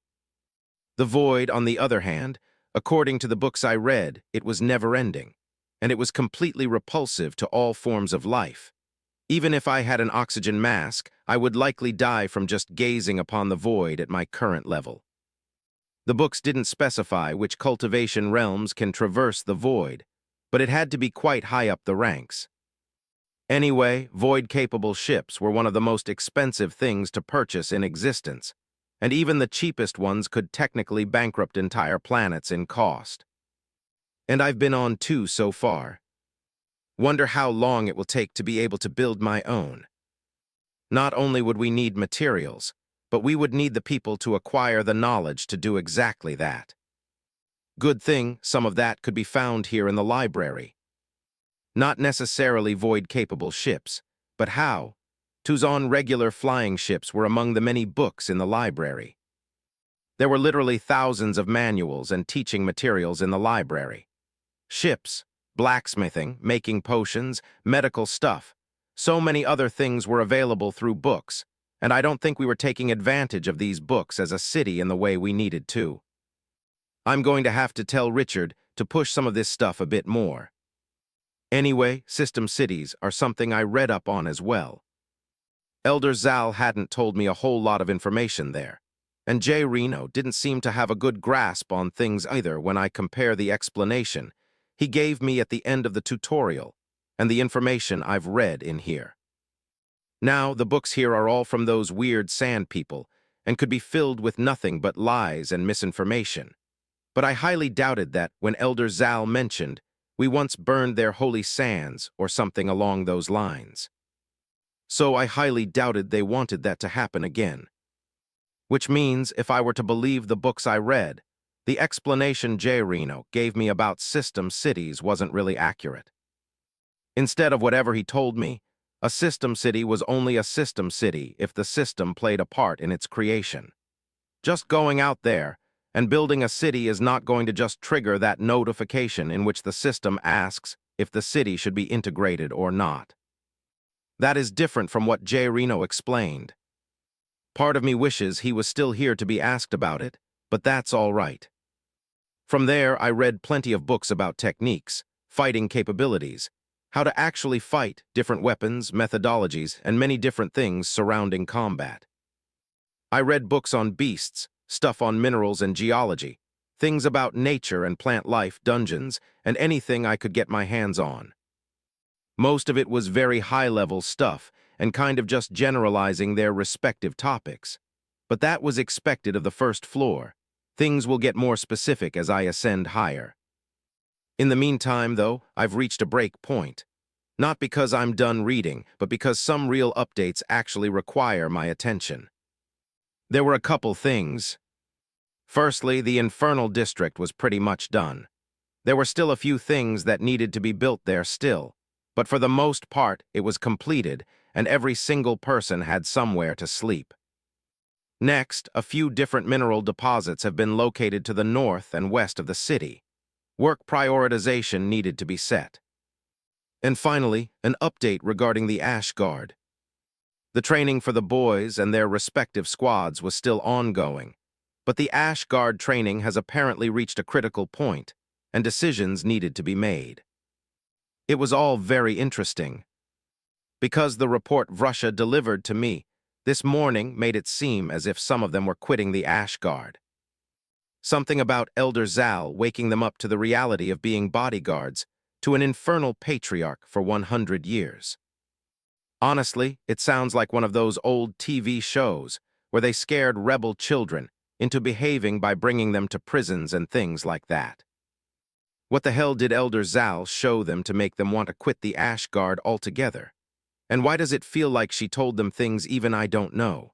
S1: The void, on the other hand, according to the books I read, it was never-ending, and it was completely repulsive to all forms of life. Even if I had an oxygen mask, I would likely die from just gazing upon the void at my current level. The books didn't specify which cultivation realms can traverse the void, but it had to be quite high up the ranks. Anyway, void-capable ships were one of the most expensive things to purchase in existence, and even the cheapest ones could technically bankrupt entire planets in cost. And I've been on 2 so far. Wonder how long it will take to be able to build my own. Not only would we need materials, but we would need the people to acquire the knowledge to do exactly that. Good thing some of that could be found here in the library. Not necessarily void-capable ships, but how? Tuzon regular flying ships were among the many books in the library. There were literally thousands of manuals and teaching materials in the library. Ships, blacksmithing, making potions, medical stuff. So many other things were available through books, and I don't think we were taking advantage of these books as a city in the way we needed to. I'm going to have to tell Richard to push some of this stuff a bit more. Anyway, system cities are something I read up on as well. Elder Zal hadn't told me a whole lot of information there, and Jay Reno didn't seem to have a good grasp on things either when I compare the explanation he gave me at the end of the tutorial and the information I've read in here. Now, the books here are all from those weird sand people and could be filled with nothing but lies and misinformation. But I highly doubted that when Elder Zal mentioned we once burned their holy sands or something along those lines. So I highly doubted they wanted that to happen again. Which means, if I were to believe the books I read, the explanation Jay Reno gave me about system cities wasn't really accurate. Instead of whatever he told me, a system city was only a system city if the system played a part in its creation. Just going out there and building a city is not going to just trigger that notification in which the system asks if the city should be integrated or not. That is different from what Jay Reno explained. Part of me wishes he was still here to be asked about it, but that's all right. From there, I read plenty of books about techniques, fighting capabilities, how to actually fight, different weapons, methodologies, and many different things surrounding combat. I read books on beasts, stuff on minerals and geology, things about nature and plant life, dungeons, and anything I could get my hands on. Most of it was very high-level stuff and kind of just generalizing their respective topics. But that was expected of the first floor. Things will get more specific as I ascend higher. In the meantime, though, I've reached a break point. Not because I'm done reading, but because some real updates actually require my attention. There were a couple things. Firstly, the Infernal district was pretty much done. There were still a few things that needed to be built there still, but for the most part, it was completed, and every single person had somewhere to sleep. Next, a few different mineral deposits have been located to the north and west of the city. Work prioritization needed to be set. And finally, an update regarding the Ash Guard. The training for the boys and their respective squads was still ongoing, but the Ash Guard training has apparently reached a critical point, and decisions needed to be made. It was all very interesting. Because the report Vrusha delivered to me this morning made it seem as if some of them were quitting the Ash Guard. Something about Elder Zal waking them up to the reality of being bodyguards to an infernal patriarch for 100 years. Honestly, it sounds like one of those old TV shows where they scared rebel children into behaving by bringing them to prisons and things like that. What the hell did Elder Zal show them to make them want to quit the Ash Guard altogether? And why does it feel like she told them things even I don't know?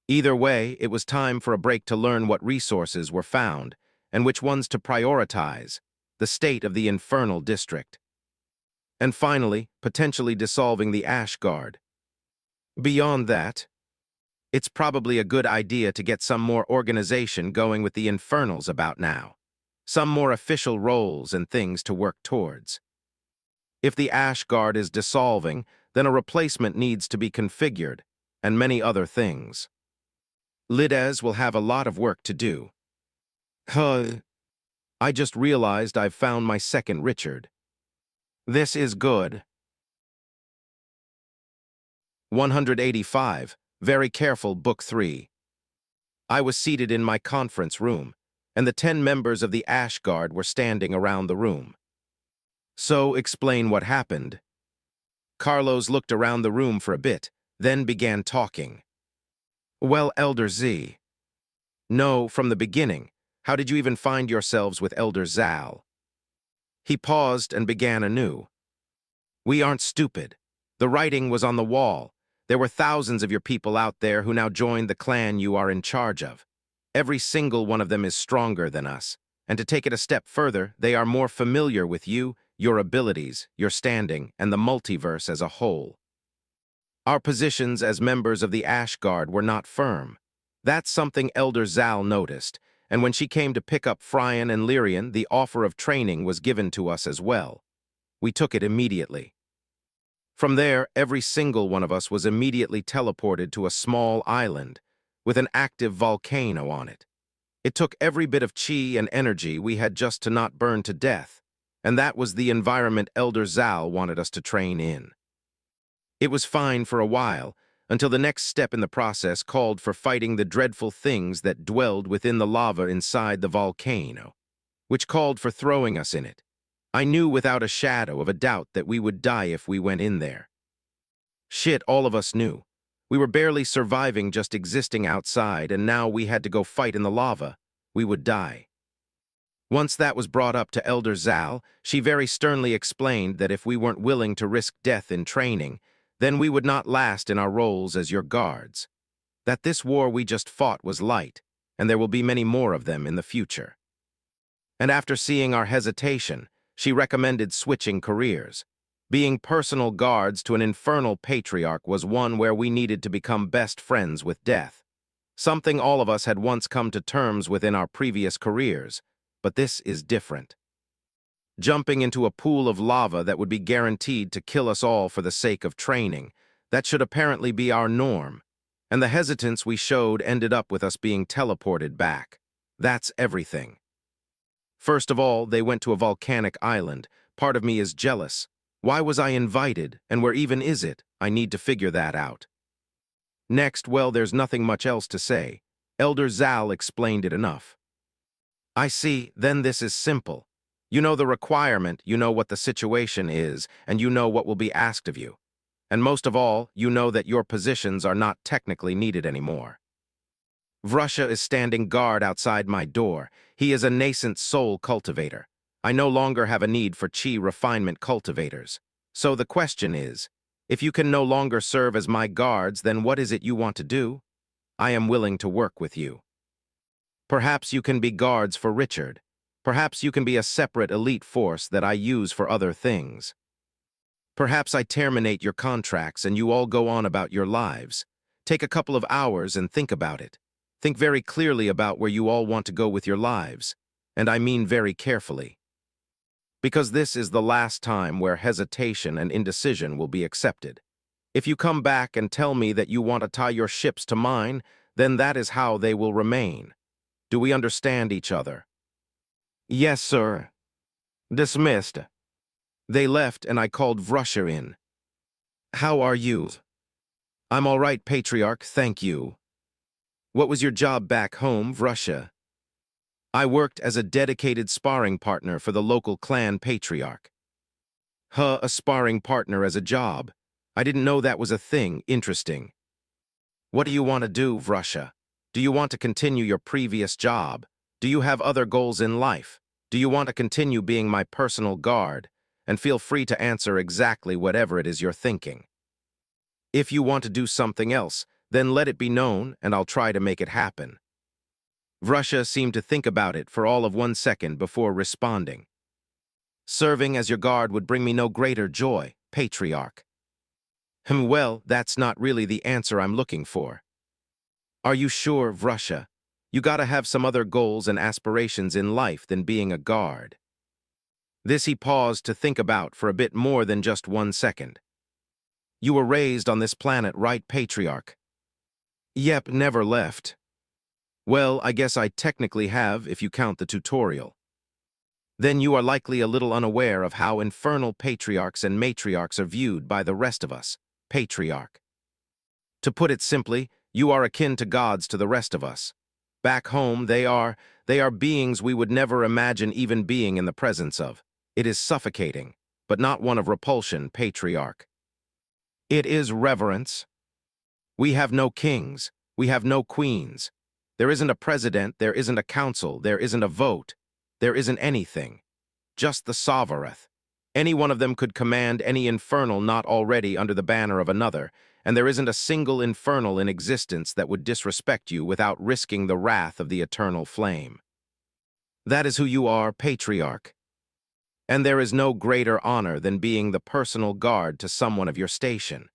S1: Either way, it was time for a break to learn what resources were found and which ones to prioritize, the state of the Infernal district. And finally, potentially dissolving the Ash Guard. Beyond that, it's probably a good idea to get some more organization going with the Infernals about now. Some more official roles and things to work towards. If the ash guard is dissolving, then a replacement needs to be configured, and many other things. Lides will have a lot of work to do. I just realized I've found my second Richard. This is good. 185. Very careful, Book 3. I was seated in my conference room, and the 10 members of the Ash Guard were standing around the room. So, explain what happened. Carlos looked around the room for a bit, then began talking. Well, Elder Z. No, from the beginning. How did you even find yourselves with Elder Zal? He paused and began anew. We aren't stupid. The writing was on the wall. There were thousands of your people out there who now joined the clan you are in charge of. Every single one of them is stronger than us. And to take it a step further, they are more familiar with you, your abilities, your standing, and the multiverse as a whole. Our positions as members of the Ash Guard were not firm. That's something Elder Zal noticed, and when she came to pick up Fryan and Lyrian, the offer of training was given to us as well. We took it immediately. From there, every single one of us was immediately teleported to a small island with an active volcano on it. It took every bit of chi and energy we had just to not burn to death, and that was the environment Elder Zal wanted us to train in. It was fine for a while, until the next step in the process called for fighting the dreadful things that dwelled within the lava inside the volcano, which called for throwing us in it. I knew without a shadow of a doubt that we would die if we went in there. Shit, all of us knew. We were barely surviving just existing outside, and now we had to go fight in the lava. We would die. Once that was brought up to Elder Zal, she very sternly explained that if we weren't willing to risk death in training, then we would not last in our roles as your guards. That this war we just fought was light, and there will be many more of them in the future. And after seeing our hesitation, she recommended switching careers. Being personal guards to an infernal patriarch was one where we needed to become best friends with death. Something all of us had once come to terms with in our previous careers, but this is different. Jumping into a pool of lava that would be guaranteed to kill us all for the sake of training, that should apparently be our norm. And the hesitance we showed ended up with us being teleported back. That's everything. First of all, they went to a volcanic island. Part of me is jealous. Why was I invited, and where even is it? I need to figure that out. Next, well, there's nothing much else to say. Elder Zal explained it enough. I see, then this is simple. You know the requirement, you know what the situation is, and you know what will be asked of you. And most of all, you know that your positions are not technically needed anymore. Vrusha is standing guard outside my door. He is a nascent soul cultivator. I no longer have a need for chi refinement cultivators. So the question is, if you can no longer serve as my guards, then what is it you want to do? I am willing to work with you. Perhaps you can be guards for Richard. Perhaps you can be a separate elite force that I use for other things. Perhaps I terminate your contracts and you all go on about your lives. Take a couple of hours and think about it. Think very clearly about where you all want to go with your lives, and I mean very carefully. Because this is the last time where hesitation and indecision will be accepted. If you come back and tell me that you want to tie your ships to mine, then that is how they will remain. Do we understand each other? Yes, sir. Dismissed. They left and I called Vrusha in. How are you? I'm all right, Patriarch, thank you. What was your job back home, Vrusha? I worked as a dedicated sparring partner for the local clan Patriarch. A sparring partner as a job. I didn't know that was a thing. Interesting. What do you want to do, Vrusha? Do you want to continue your previous job? Do you have other goals in life? Do you want to continue being my personal guard? And feel free to answer exactly whatever it is you're thinking. If you want to do something else, then let it be known and I'll try to make it happen. Vrusha seemed to think about it for all of 1 second before responding. Serving as your guard would bring me no greater joy, Patriarch. Well, that's not really the answer I'm looking for. Are you sure, Vrusha? You gotta have some other goals and aspirations in life than being a guard. This he paused to think about for a bit more than just 1 second. You were raised on this planet, right, patriarch? Yep, never left. Well, I guess I technically have if you count the tutorial. Then you are likely a little unaware of how infernal patriarchs and matriarchs are viewed by the rest of us, patriarch. To put it simply, you are akin to gods to the rest of us. Back home, they are beings we would never imagine even being in the presence of. It is suffocating, but not one of repulsion, patriarch. It is reverence. We have no kings. We have no queens. There isn't a president, there isn't a council, there isn't a vote. There isn't anything. Just the sovereign. Any one of them could command any infernal not already under the banner of another, and there isn't a single infernal in existence that would disrespect you without risking the wrath of the eternal flame. That is who you are, patriarch. And there is no greater honor than being the personal guard to someone of your station.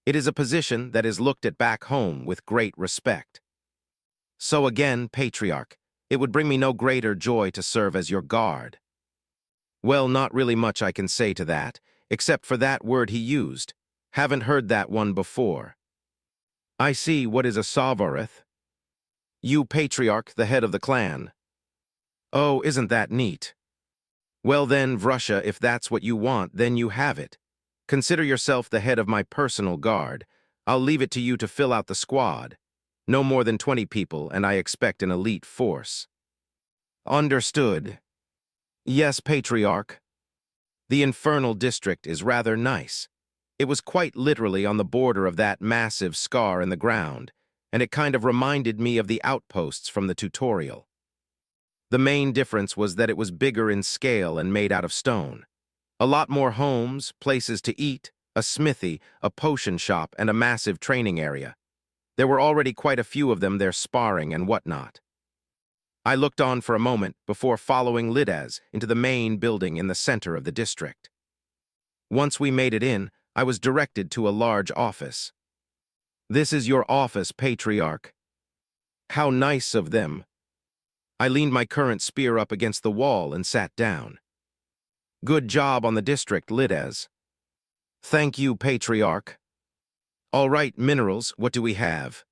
S1: It is a position that is looked at back home with great respect. So again, patriarch, it would bring me no greater joy to serve as your guard. Well, not really much I can say to that, except for that word he used. Haven't heard that one before. I see. What is a sovereign? You, patriarch, the head of the clan. Oh, isn't that neat? Well then, Vrusha, if that's what you want, then you have it. Consider yourself the head of my personal guard. I'll leave it to you to fill out the squad. No more than 20 people, and I expect an elite force. Understood. Yes, patriarch. The infernal district is rather nice. It was quite literally on the border of that massive scar in the ground, and it kind of reminded me of the outposts from the tutorial. The main difference was that it was bigger in scale and made out of stone. A lot more homes, places to eat, a smithy, a potion shop, and a massive training area. There were already quite a few of them there sparring and whatnot. I looked on for a moment before following Lidaz into the main building in the center of the district. Once we made it in, I was directed to a large office. This is your office, patriarch. How nice of them. I leaned my current spear up against the wall and sat down. Good job on the district, Lidaz. Thank you, patriarch. All right, minerals, what do we have?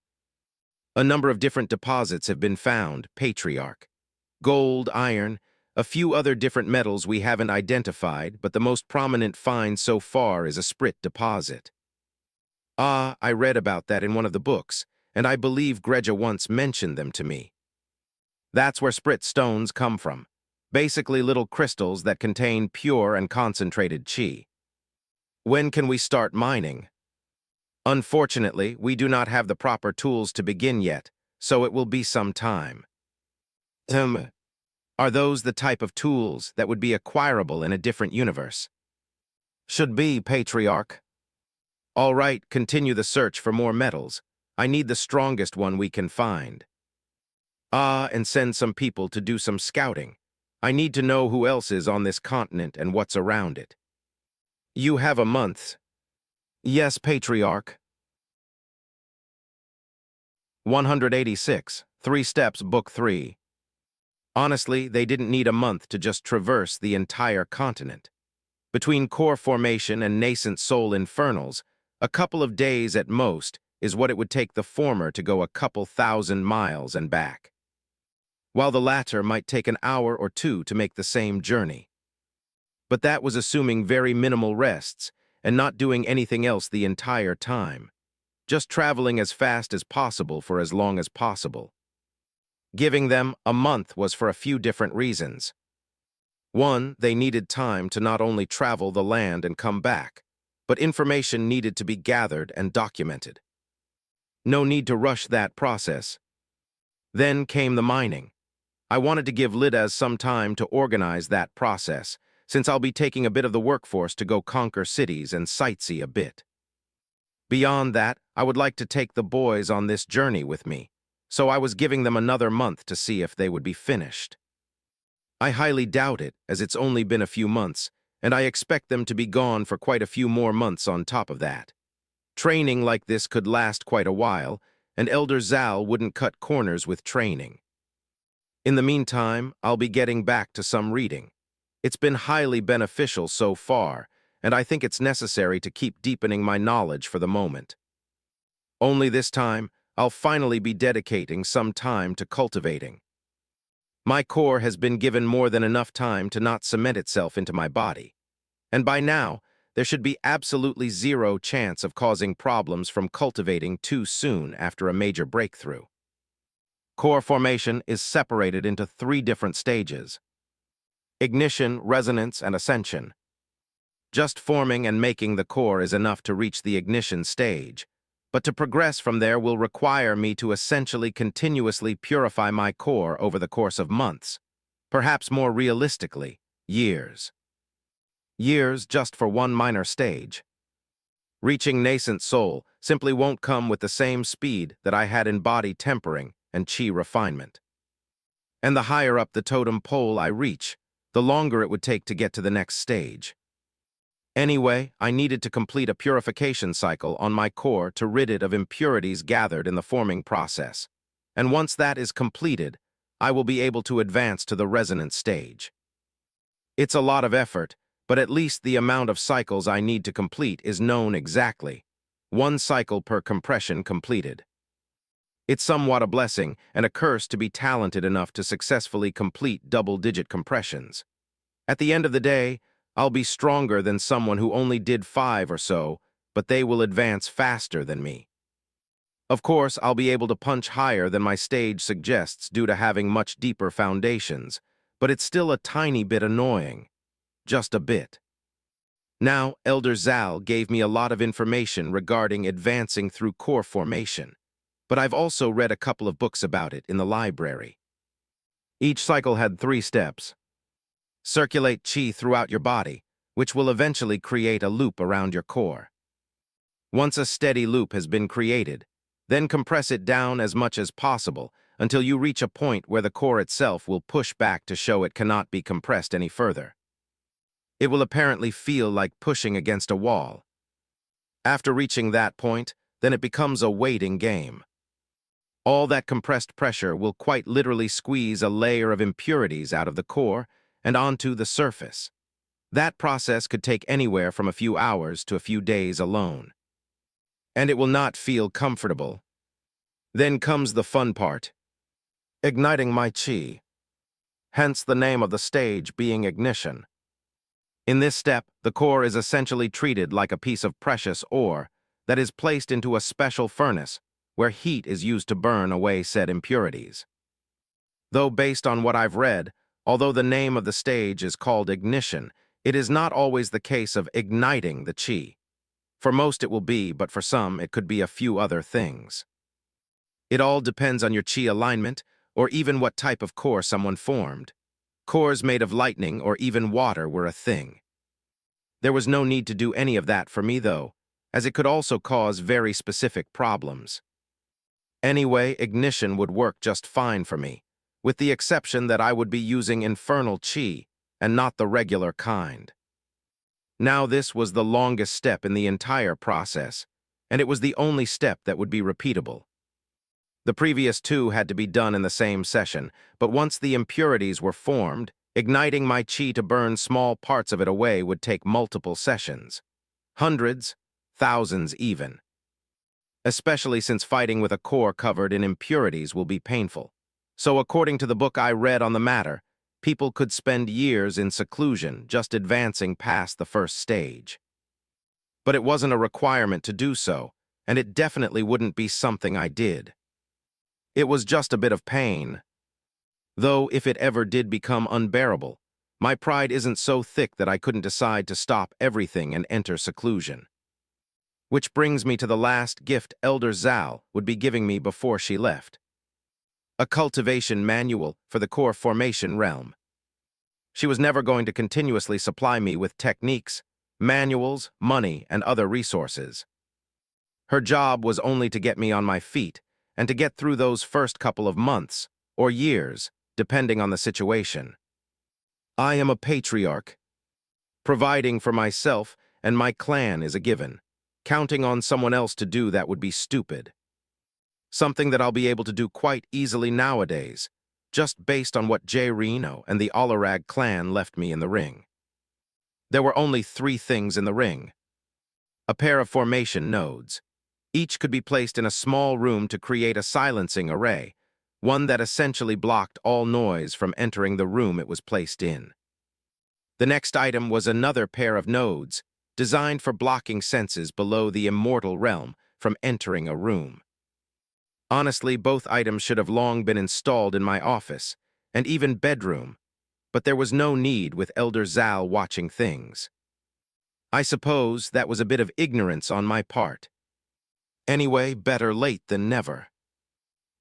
S1: A number of different deposits have been found, patriarch. Gold, iron, a few other different metals we haven't identified, but the most prominent find so far is a sprit deposit. Ah, I read about that in one of the books, and I believe Greja once mentioned them to me. That's where sprit stones come from. Basically little crystals that contain pure and concentrated chi. When can we start mining? Unfortunately, we do not have the proper tools to begin yet, so it will be some time. Are those the type of tools that would be acquirable in a different universe? Should be, patriarch. All right, continue the search for more metals. I need the strongest one we can find. Ah, and send some people to do some scouting. I need to know who else is on this continent and what's around it. You have a month. Yes, patriarch. 186, 3 Steps, Book 3. Honestly, they didn't need a month to just traverse the entire continent. Between core formation and nascent soul infernals, a couple of days at most is what it would take the former to go a couple thousand miles and back, while the latter might take an hour or two to make the same journey. But that was assuming very minimal rests and not doing anything else the entire time, just traveling as fast as possible for as long as possible. Giving them a month was for a few different reasons. One, they needed time to not only travel the land and come back, but information needed to be gathered and documented. No need to rush that process. Then came the mining. I wanted to give Lidaz some time to organize that process, since I'll be taking a bit of the workforce to go conquer cities and sightsee a bit. Beyond that, I would like to take the boys on this journey with me, so I was giving them another month to see if they would be finished. I highly doubt it, as it's only been a few months, and I expect them to be gone for quite a few more months on top of that. Training like this could last quite a while, and Elder Zal wouldn't cut corners with training. In the meantime, I'll be getting back to some reading. It's been highly beneficial so far, and I think it's necessary to keep deepening my knowledge for the moment. Only this time, I'll finally be dedicating some time to cultivating. My core has been given more than enough time to not cement itself into my body, and by now, there should be absolutely zero chance of causing problems from cultivating too soon after a major breakthrough. Core formation is separated into 3 different stages: ignition, resonance, and ascension. Just forming and making the core is enough to reach the ignition stage, but to progress from there will require me to essentially continuously purify my core over the course of months, perhaps more realistically, years. Years just for one minor stage. Reaching nascent soul simply won't come with the same speed that I had in body tempering and chi refinement. And the higher up the totem pole I reach, the longer it would take to get to the next stage. Anyway, I needed to complete a purification cycle on my core to rid it of impurities gathered in the forming process. And once that is completed, I will be able to advance to the resonance stage. It's a lot of effort, but at least the amount of cycles I need to complete is known exactly. 1 cycle per compression completed. It's somewhat a blessing and a curse to be talented enough to successfully complete double-digit compressions. At the end of the day, I'll be stronger than someone who only did 5 or so, but they will advance faster than me. Of course, I'll be able to punch higher than my stage suggests due to having much deeper foundations, but it's still a tiny bit annoying. Just a bit. Now, Elder Zal gave me a lot of information regarding advancing through core formation, but I've also read a couple of books about it in the library. Each cycle had 3 steps. Circulate chi throughout your body, which will eventually create a loop around your core. Once a steady loop has been created, then compress it down as much as possible until you reach a point where the core itself will push back to show it cannot be compressed any further. It will apparently feel like pushing against a wall. After reaching that point, then it becomes a waiting game. All that compressed pressure will quite literally squeeze a layer of impurities out of the core and onto the surface. That process could take anywhere from a few hours to a few days alone. And it will not feel comfortable. Then comes the fun part. Igniting my chi. Hence the name of the stage being ignition. In this step, the core is essentially treated like a piece of precious ore that is placed into a special furnace where heat is used to burn away said impurities. Though based on what I've read, although the name of the stage is called ignition, it is not always the case of igniting the chi. For most it will be, but for some it could be a few other things. It all depends on your chi alignment, or even what type of core someone formed. Cores made of lightning or even water were a thing. There was no need to do any of that for me though, as it could also cause very specific problems. Anyway, ignition would work just fine for me, with the exception that I would be using infernal chi and not the regular kind. Now this was the longest step in the entire process, and it was the only step that would be repeatable. The previous 2 had to be done in the same session, but once the impurities were formed, igniting my chi to burn small parts of it away would take multiple sessions. Hundreds, thousands even. Especially since fighting with a core covered in impurities will be painful. So according to the book I read on the matter, people could spend years in seclusion just advancing past the first stage. But it wasn't a requirement to do so, and it definitely wouldn't be something I did. It was just a bit of pain. Though if it ever did become unbearable, my pride isn't so thick that I couldn't decide to stop everything and enter seclusion. Which brings me to the last gift Elder Zal would be giving me before she left. A cultivation manual for the core formation realm. She was never going to continuously supply me with techniques, manuals, money, and other resources. Her job was only to get me on my feet and to get through those first couple of months, or years, depending on the situation. I am a patriarch. Providing for myself and my clan is a given. Counting on someone else to do that would be stupid. Something that I'll be able to do quite easily nowadays, just based on what J. Reno and the Alarag clan left me in the ring. There were only 3 things in the ring. A pair of formation nodes. Each could be placed in a small room to create a silencing array, one that essentially blocked all noise from entering the room it was placed in. The next item was another pair of nodes, designed for blocking senses below the immortal realm from entering a room. Honestly, both items should have long been installed in my office, and even bedroom, but there was no need with Elder Zal watching things. I suppose that was a bit of ignorance on my part. Anyway, better late than never.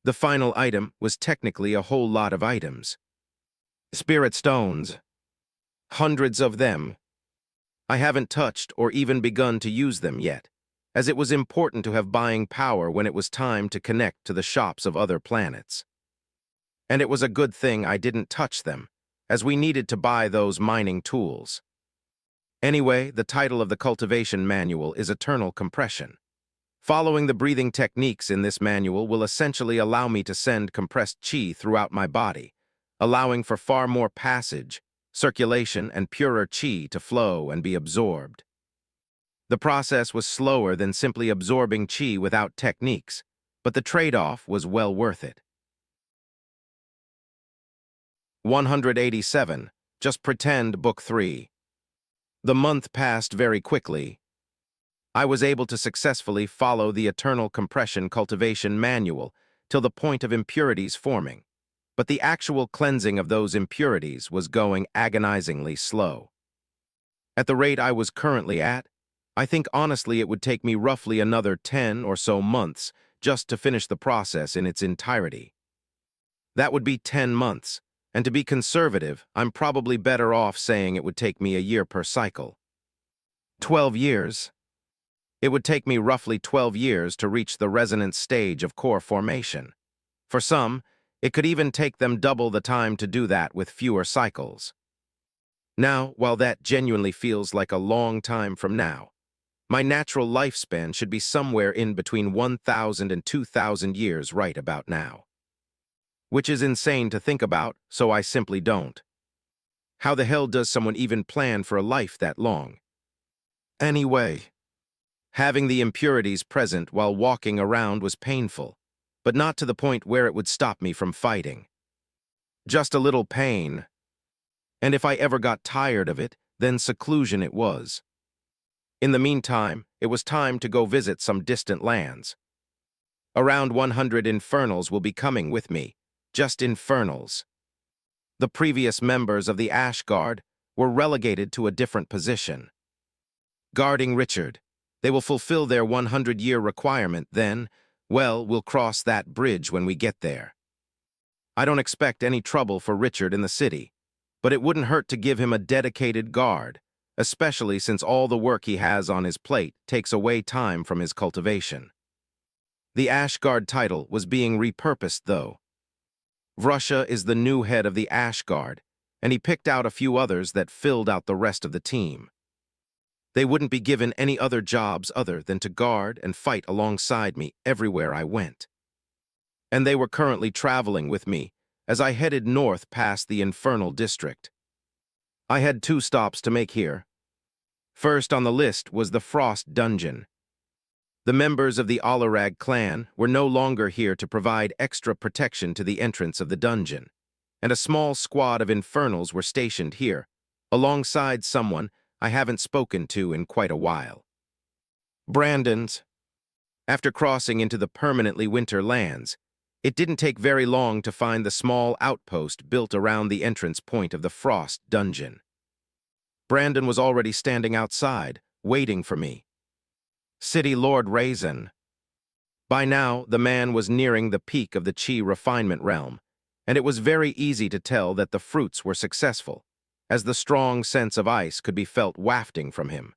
S1: The final item was technically a whole lot of items. Spirit stones. Hundreds of them. I haven't touched or even begun to use them yet, as it was important to have buying power when it was time to connect to the shops of other planets. And it was a good thing I didn't touch them, as we needed to buy those mining tools. Anyway, the title of the cultivation manual is Eternal Compression. Following the breathing techniques in this manual will essentially allow me to send compressed chi throughout my body, allowing for far more passage, circulation, and purer chi to flow and be absorbed. The process was slower than simply absorbing chi without techniques, but the trade-off was well worth it. 187. Just pretend Book 3. The month passed very quickly. I was able to successfully follow the Eternal Compression Cultivation Manual till the point of impurities forming, but the actual cleansing of those impurities was going agonizingly slow. At the rate I was currently at, I think honestly it would take me roughly another 10 or so months just to finish the process in its entirety. That would be 10 months, and to be conservative, I'm probably better off saying it would take me a year per cycle. 12 years. It would take me roughly 12 years to reach the resonance stage of core formation. For some, it could even take them double the time to do that with fewer cycles. Now, while that genuinely feels like a long time from now, my natural lifespan should be somewhere in between 1,000 and 2,000 years right about now. Which is insane to think about, so I simply don't. How the hell does someone even plan for a life that long? Anyway, having the impurities present while walking around was painful, but not to the point where it would stop me from fighting. Just a little pain. And if I ever got tired of it, then seclusion it was. In the meantime, it was time to go visit some distant lands. Around 100 Infernals will be coming with me, just Infernals. The previous members of the Ash Guard were relegated to a different position. Guarding Richard, they will fulfill their 100-year requirement then, well, we'll cross that bridge when we get there. I don't expect any trouble for Richard in the city, but it wouldn't hurt to give him a dedicated guard, especially since all the work he has on his plate takes away time from his cultivation. The Ash Guard title was being repurposed, though. Vrusha is the new head of the Ash Guard, and he picked out a few others that filled out the rest of the team. They wouldn't be given any other jobs other than to guard and fight alongside me everywhere I went. And they were currently traveling with me as I headed north past the Infernal district. I had 2 stops to make here. First on the list was the Frost Dungeon. The members of the Alarag clan were no longer here to provide extra protection to the entrance of the dungeon, and a small squad of Infernals were stationed here, alongside someone I haven't spoken to in quite a while. Brandon's. After crossing into the permanently winter lands, it didn't take very long to find the small outpost built around the entrance point of the Frost Dungeon. Brandon was already standing outside, waiting for me. City Lord Raizen. By now, the man was nearing the peak of the chi refinement realm, and it was very easy to tell that the fruits were successful, as the strong sense of ice could be felt wafting from him.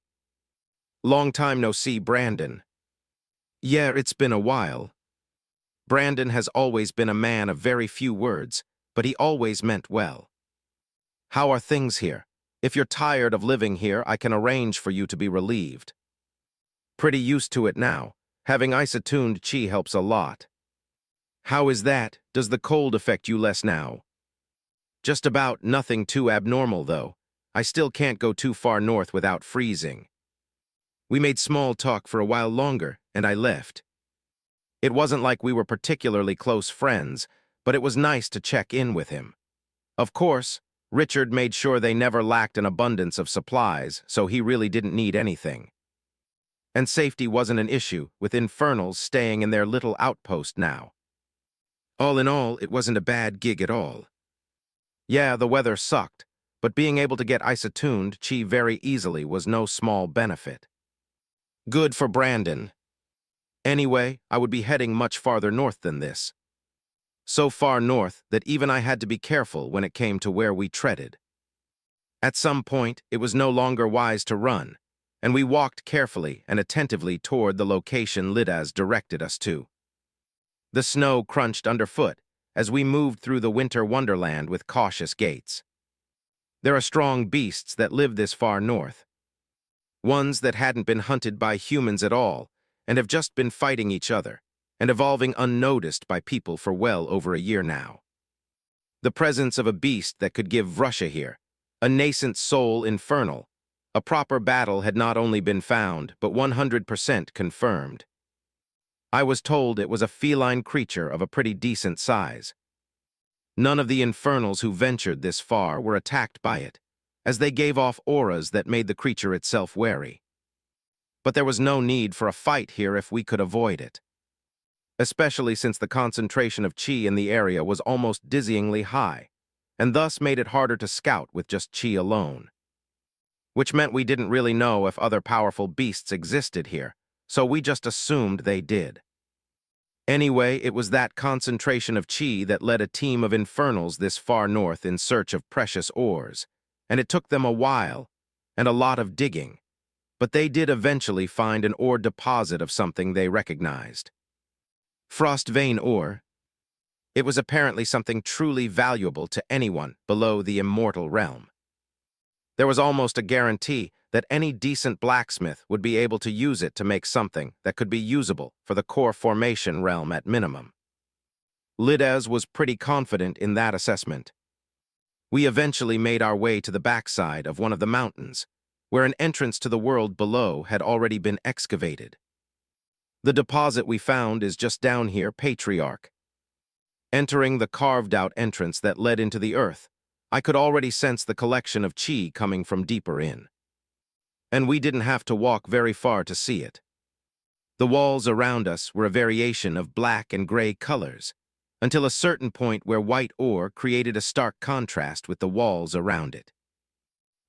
S1: Long time no see, Brandon. Yeah, it's been a while. Brandon has always been a man of very few words, but he always meant well. How are things here? If you're tired of living here, I can arrange for you to be relieved. Pretty used to it now. Having ice-attuned chi helps a lot. How is that? Does the cold affect you less now? Just about nothing too abnormal, though. I still can't go too far north without freezing. We made small talk for a while longer, and I left. It wasn't like we were particularly close friends, but it was nice to check in with him. Of course, Richard made sure they never lacked an abundance of supplies, so he really didn't need anything. And safety wasn't an issue, with Infernals staying in their little outpost now. All in all, it wasn't a bad gig at all. Yeah, the weather sucked, but being able to get isotuned chi very easily was no small benefit. Good for Brandon. Anyway, I would be heading much farther north than this. So far north that even I had to be careful when it came to where we treaded. At some point, it was no longer wise to run, and we walked carefully and attentively toward the location Lidaz directed us to. The snow crunched underfoot as we moved through the winter wonderland with cautious gaits. There are strong beasts that live this far north. Ones that hadn't been hunted by humans at all, and have just been fighting each other, and evolving unnoticed by people for well over a year now. The presence of a beast that could give Russia here, a nascent soul infernal, a proper battle had not only been found, but 100% confirmed. I was told it was a feline creature of a pretty decent size. None of the infernals who ventured this far were attacked by it, as they gave off auras that made the creature itself wary. But there was no need for a fight here if we could avoid it. Especially since the concentration of chi in the area was almost dizzyingly high, and thus made it harder to scout with just chi alone. Which meant we didn't really know if other powerful beasts existed here, so we just assumed they did. Anyway, it was that concentration of chi that led a team of infernals this far north in search of precious ores, and it took them a while, and a lot of digging, but they did eventually find an ore deposit of something they recognized. Frost vein ore. It was apparently something truly valuable to anyone below the immortal realm. There was almost a guarantee that any decent blacksmith would be able to use it to make something that could be usable for the core formation realm at minimum. Lidaz was pretty confident in that assessment. We eventually made our way to the backside of one of the mountains, where an entrance to the world below had already been excavated. The deposit we found is just down here, Patriarch. Entering the carved-out entrance that led into the earth, I could already sense the collection of chi coming from deeper in. And we didn't have to walk very far to see it. The walls around us were a variation of black and gray colors, until a certain point where white ore created a stark contrast with the walls around it.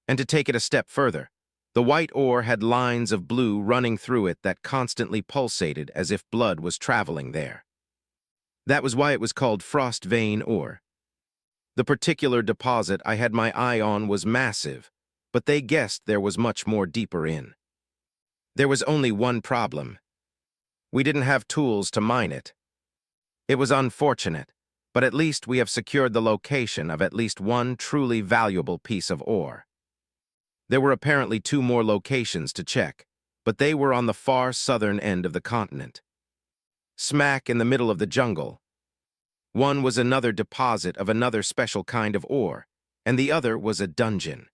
S1: And to take it a step further, the white ore had lines of blue running through it that constantly pulsated as if blood was traveling there. That was why it was called frost vein ore. The particular deposit I had my eye on was massive, but they guessed there was much more deeper in. There was only one problem. We didn't have tools to mine it. It was unfortunate, but at least we have secured the location of at least one truly valuable piece of ore. There were apparently 2 more locations to check, but they were on the far southern end of the continent. Smack in the middle of the jungle. One was another deposit of another special kind of ore, and the other was a dungeon.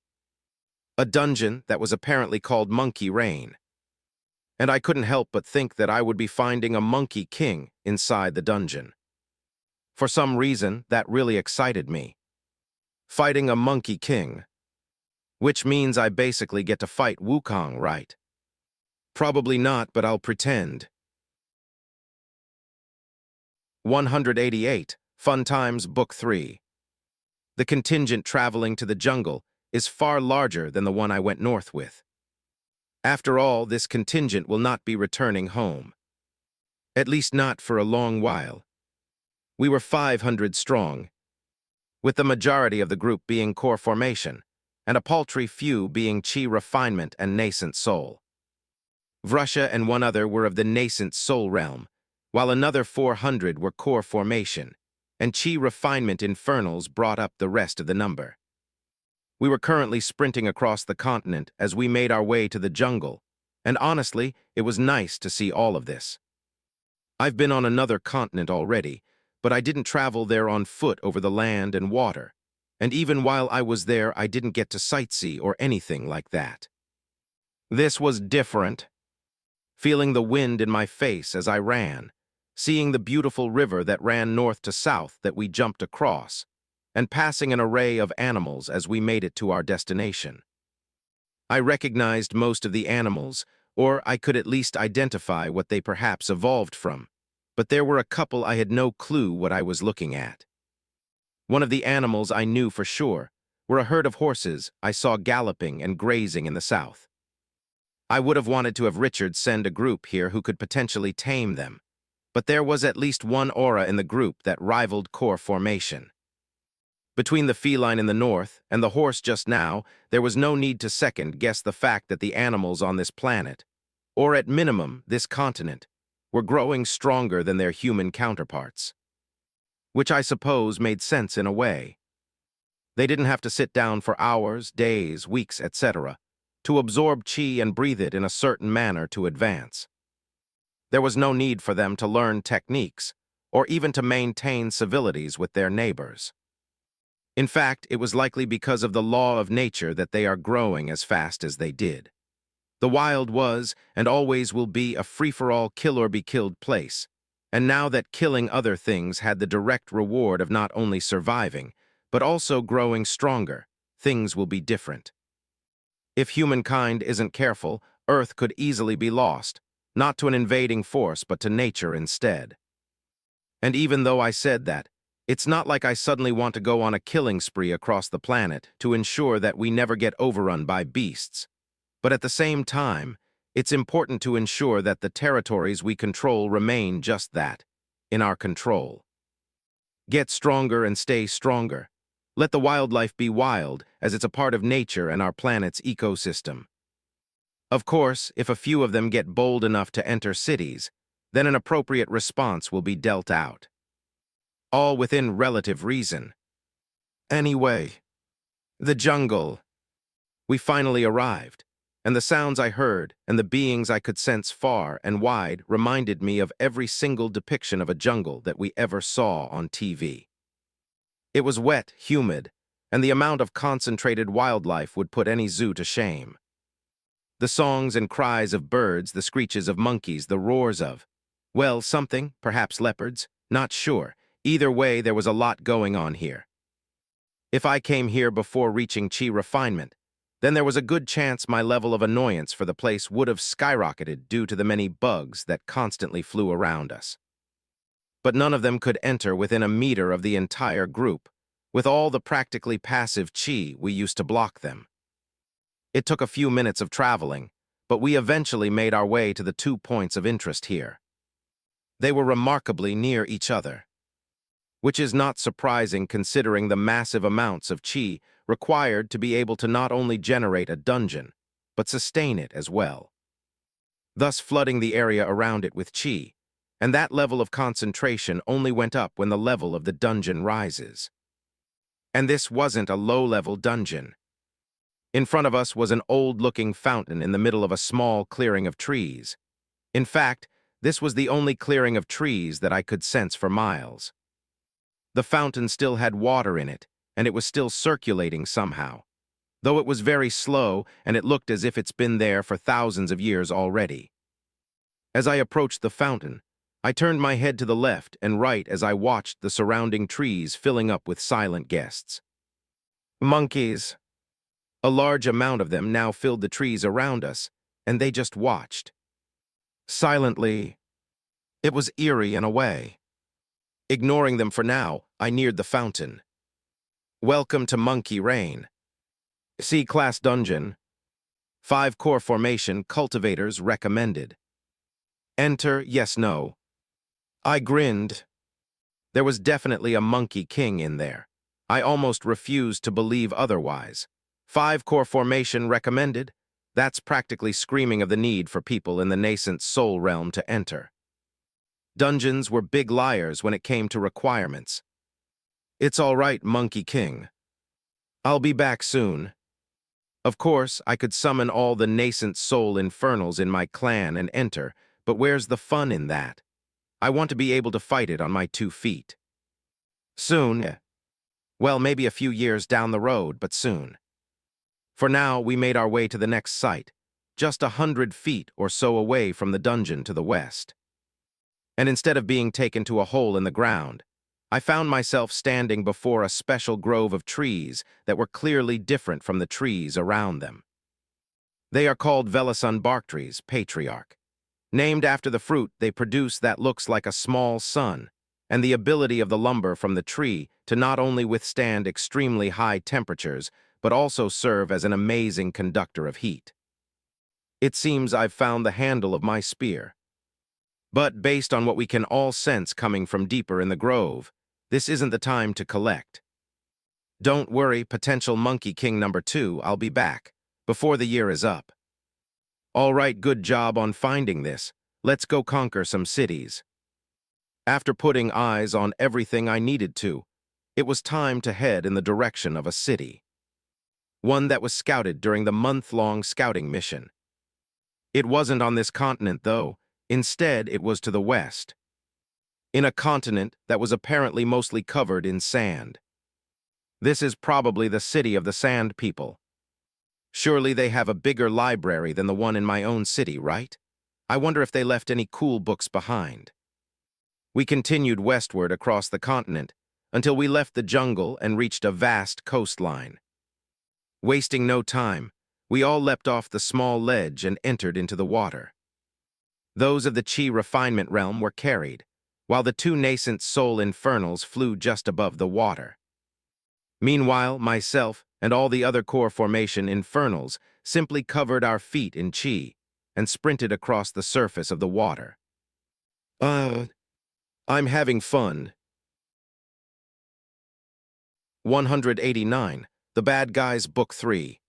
S1: A dungeon that was apparently called Monkey Rain. And I couldn't help but think that I would be finding a Monkey King inside the dungeon. For some reason, that really excited me. Fighting a Monkey King. Which means I basically get to fight Wukong, right? Probably not, but I'll pretend. 188, Fun Times, Book 3. The contingent traveling to the jungle is far larger than the one I went north with. After all, this contingent will not be returning home. At least not for a long while. We were 500 strong, with the majority of the group being core formation, and a paltry few being chi refinement and nascent soul. Vrusha and one other were of the nascent soul realm, while another 400 were core formation, and chi refinement infernals brought up the rest of the number. We were currently sprinting across the continent as we made our way to the jungle, and honestly, it was nice to see all of this. I've been on another continent already, but I didn't travel there on foot over the land and water, And even while I was there, I didn't get to sightsee or anything like that. This was different. Feeling the wind in my face as I ran, seeing the beautiful river that ran north to south that we jumped across, and passing an array of animals as we made it to our destination. I recognized most of the animals, or I could at least identify what they perhaps evolved from, but there were a couple I had no clue what I was looking at. One of the animals I knew for sure were a herd of horses I saw galloping and grazing in the south. I would have wanted to have Richard send a group here who could potentially tame them, but there was at least one aura in the group that rivaled core formation. Between the feline in the north and the horse just now, there was no need to second-guess the fact that the animals on this planet, or at minimum this continent, were growing stronger than their human counterparts. Which I suppose made sense in a way. They didn't have to sit down for hours, days, weeks, etc., to absorb chi and breathe it in a certain manner to advance. There was no need for them to learn techniques, or even to maintain civilities with their neighbors. In fact, it was likely because of the law of nature that they are growing as fast as they did. The wild was, and always will be, a free-for-all kill-or-be-killed place, and now that killing other things had the direct reward of not only surviving, but also growing stronger, things will be different. If humankind isn't careful, Earth could easily be lost, not to an invading force but to nature instead. And even though I said that, it's not like I suddenly want to go on a killing spree across the planet to ensure that we never get overrun by beasts. But at the same time, it's important to ensure that the territories we control remain just that, in our control. Get stronger and stay stronger. Let the wildlife be wild, as it's a part of nature and our planet's ecosystem. Of course, if a few of them get bold enough to enter cities, then an appropriate response will be dealt out. All within relative reason. Anyway, the jungle. We finally arrived, and the sounds I heard and the beings I could sense far and wide reminded me of every single depiction of a jungle that we ever saw on TV. It was wet, humid, and the amount of concentrated wildlife would put any zoo to shame. The songs and cries of birds, the screeches of monkeys, the roars of, well, something, perhaps leopards, not sure. Either way, there was a lot going on here. If I came here before reaching chi refinement, then there was a good chance my level of annoyance for the place would have skyrocketed due to the many bugs that constantly flew around us. But none of them could enter within a meter of the entire group, with all the practically passive chi we used to block them. It took a few minutes of traveling, but we eventually made our way to the 2 points of interest here. They were remarkably near each other, which is not surprising considering the massive amounts of chi required to be able to not only generate a dungeon, but sustain it as well, thus flooding the area around it with chi, and that level of concentration only went up when the level of the dungeon rises. And this wasn't a low-level dungeon. In front of us was an old-looking fountain in the middle of a small clearing of trees. In fact, this was the only clearing of trees that I could sense for miles. The fountain still had water in it, and it was still circulating somehow, though it was very slow and it looked as if it's been there for thousands of years already. As I approached the fountain, I turned my head to the left and right as I watched the surrounding trees filling up with silent guests. Monkeys. A large amount of them now filled the trees around us, and they just watched. Silently. It was eerie in a way. Ignoring them for now, I neared the fountain. Welcome to Monkey Rain. C-Class Dungeon. 5 core formation, cultivators recommended. Enter, yes, no. I grinned. There was definitely a Monkey King in there. I almost refused to believe otherwise. 5 core formation recommended? That's practically screaming of the need for people in the nascent soul realm to enter. Dungeons were big liars when it came to requirements. It's all right, Monkey King. I'll be back soon. Of course, I could summon all the nascent soul infernals in my clan and enter, but where's the fun in that? I want to be able to fight it on my 2 feet. Soon. Well, maybe a few years down the road, but soon. For now, we made our way to the next site, just 100 feet or so away from the dungeon to the west. And instead of being taken to a hole in the ground, I found myself standing before a special grove of trees that were clearly different from the trees around them. They are called Velasun bark trees, patriarch. Named after the fruit they produce that looks like a small sun, and the ability of the lumber from the tree to not only withstand extremely high temperatures, but also serve as an amazing conductor of heat. It seems I've found the handle of my spear. But based on what we can all sense coming from deeper in the grove, this isn't the time to collect. Don't worry, potential Monkey King number 2, I'll be back, before the year is up. All right, good job on finding this. Let's go conquer some cities. After putting eyes on everything I needed to, it was time to head in the direction of a city. One that was scouted during the month-long scouting mission. It wasn't on this continent, though. Instead, it was to the west. In a continent that was apparently mostly covered in sand. This is probably the city of the Sand People. Surely they have a bigger library than the one in my own city, right? I wonder if they left any cool books behind. We continued westward across the continent until we left the jungle and reached a vast coastline. Wasting no time, we all leapt off the small ledge and entered into the water. Those of the Chi refinement realm were carried, while the two nascent soul infernals flew just above the water. Meanwhile, myself and all the other core formation infernals simply covered our feet in Chi and sprinted across the surface of the water. I'm having fun. 189, The Bad Guys Book 3.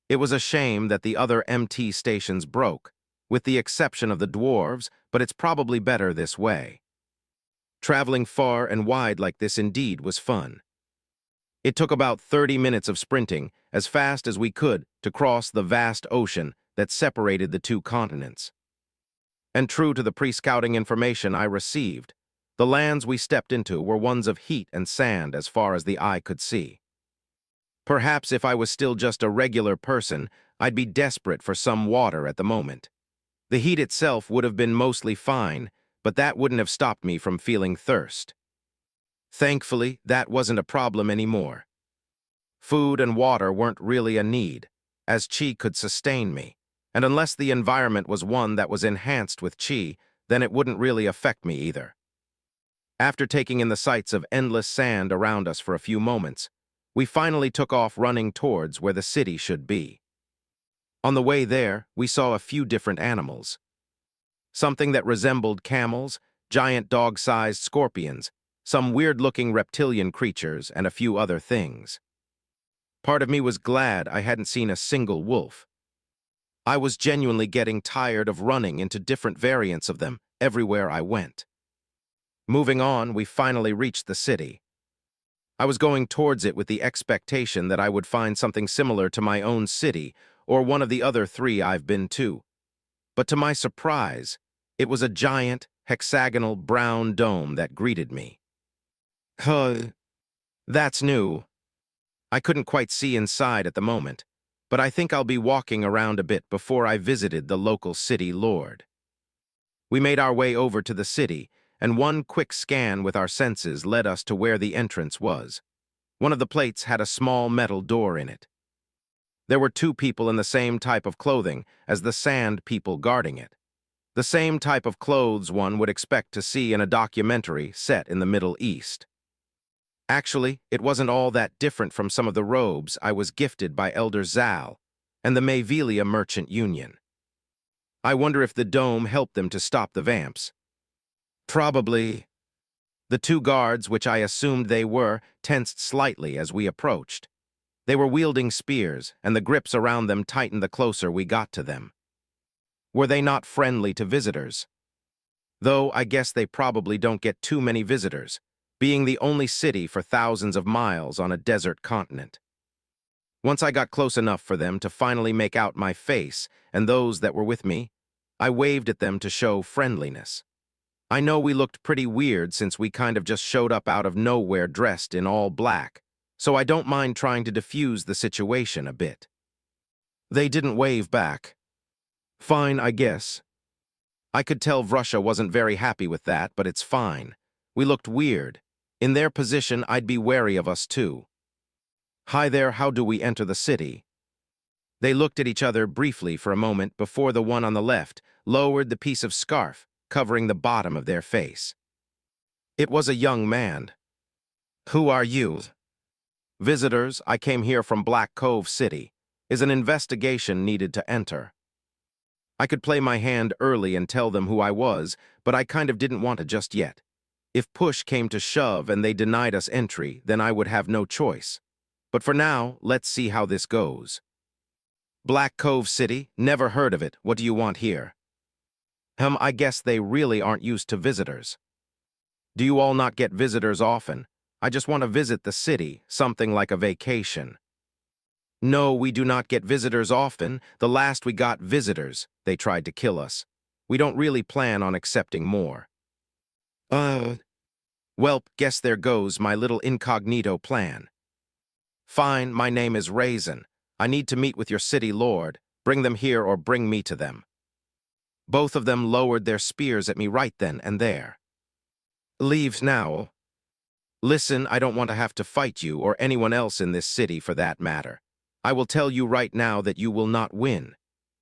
S1: It was a shame that the other MT stations broke, with the exception of the dwarves, but it's probably better this way. Traveling far and wide like this indeed was fun. It took about 30 minutes of sprinting, as fast as we could, to cross the vast ocean that separated the two continents. And true to the pre-scouting information I received, the lands we stepped into were ones of heat and sand as far as the eye could see. Perhaps if I was still just a regular person, I'd be desperate for some water at the moment. The heat itself would have been mostly fine, but that wouldn't have stopped me from feeling thirst. Thankfully, that wasn't a problem anymore. Food and water weren't really a need, as Chi could sustain me, and unless the environment was one that was enhanced with Chi, then it wouldn't really affect me either. After taking in the sights of endless sand around us for a few moments, we finally took off running towards where the city should be. On the way there, we saw a few different animals. Something that resembled camels, giant dog-sized scorpions, some weird-looking reptilian creatures, and a few other things. Part of me was glad I hadn't seen a single wolf. I was genuinely getting tired of running into different variants of them everywhere I went. Moving on, we finally reached the city. I was going towards it with the expectation that I would find something similar to my own city or one of the other 3 I've been to. But to my surprise, it was a giant, hexagonal brown dome that greeted me. That's new. I couldn't quite see inside at the moment, but I think I'll be walking around a bit before I visited the local city lord. We made our way over to the city, and one quick scan with our senses led us to where the entrance was. One of the plates had a small metal door in it. There were 2 people in the same type of clothing as the Sand People guarding it. The same type of clothes one would expect to see in a documentary set in the Middle East. Actually, it wasn't all that different from some of the robes I was gifted by Elder Zal and the Mayvelia Merchant Union. I wonder if the dome helped them to stop the vamps. Probably. The 2 guards, which I assumed they were, tensed slightly as we approached. They were wielding spears, and the grips around them tightened the closer we got to them. Were they not friendly to visitors? Though I guess they probably don't get too many visitors, being the only city for thousands of miles on a desert continent. Once I got close enough for them to finally make out my face and those that were with me, I waved at them to show friendliness. I know we looked pretty weird since we kind of just showed up out of nowhere dressed in all black, so I don't mind trying to diffuse the situation a bit. They didn't wave back. Fine, I guess. I could tell Russia wasn't very happy with that, but it's fine. We looked weird. In their position, I'd be wary of us too. Hi there, how do we enter the city? They looked at each other briefly for a moment before the one on the left lowered the piece of scarf covering the bottom of their face. It was a young man. Who are you? Visitors, I came here from Black Cove City. Is an investigation needed to enter? I could play my hand early and tell them who I was, but I kind of didn't want to just yet. If push came to shove and they denied us entry, then I would have no choice. But for now, let's see how this goes. Black Cove City? Never heard of it. What do you want here? I guess they really aren't used to visitors. Do you all not get visitors often? I just want to visit the city, something like a vacation. No, we do not get visitors often. The last we got visitors, they tried to kill us. We don't really plan on accepting more. Well, guess there goes my little incognito plan. Fine, my name is Raizen. I need to meet with your city lord. Bring them here or bring me to them. Both of them lowered their spears at me right then and there. Leave now. Listen, I don't want to have to fight you or anyone else in this city for that matter. I will tell you right now that you will not win.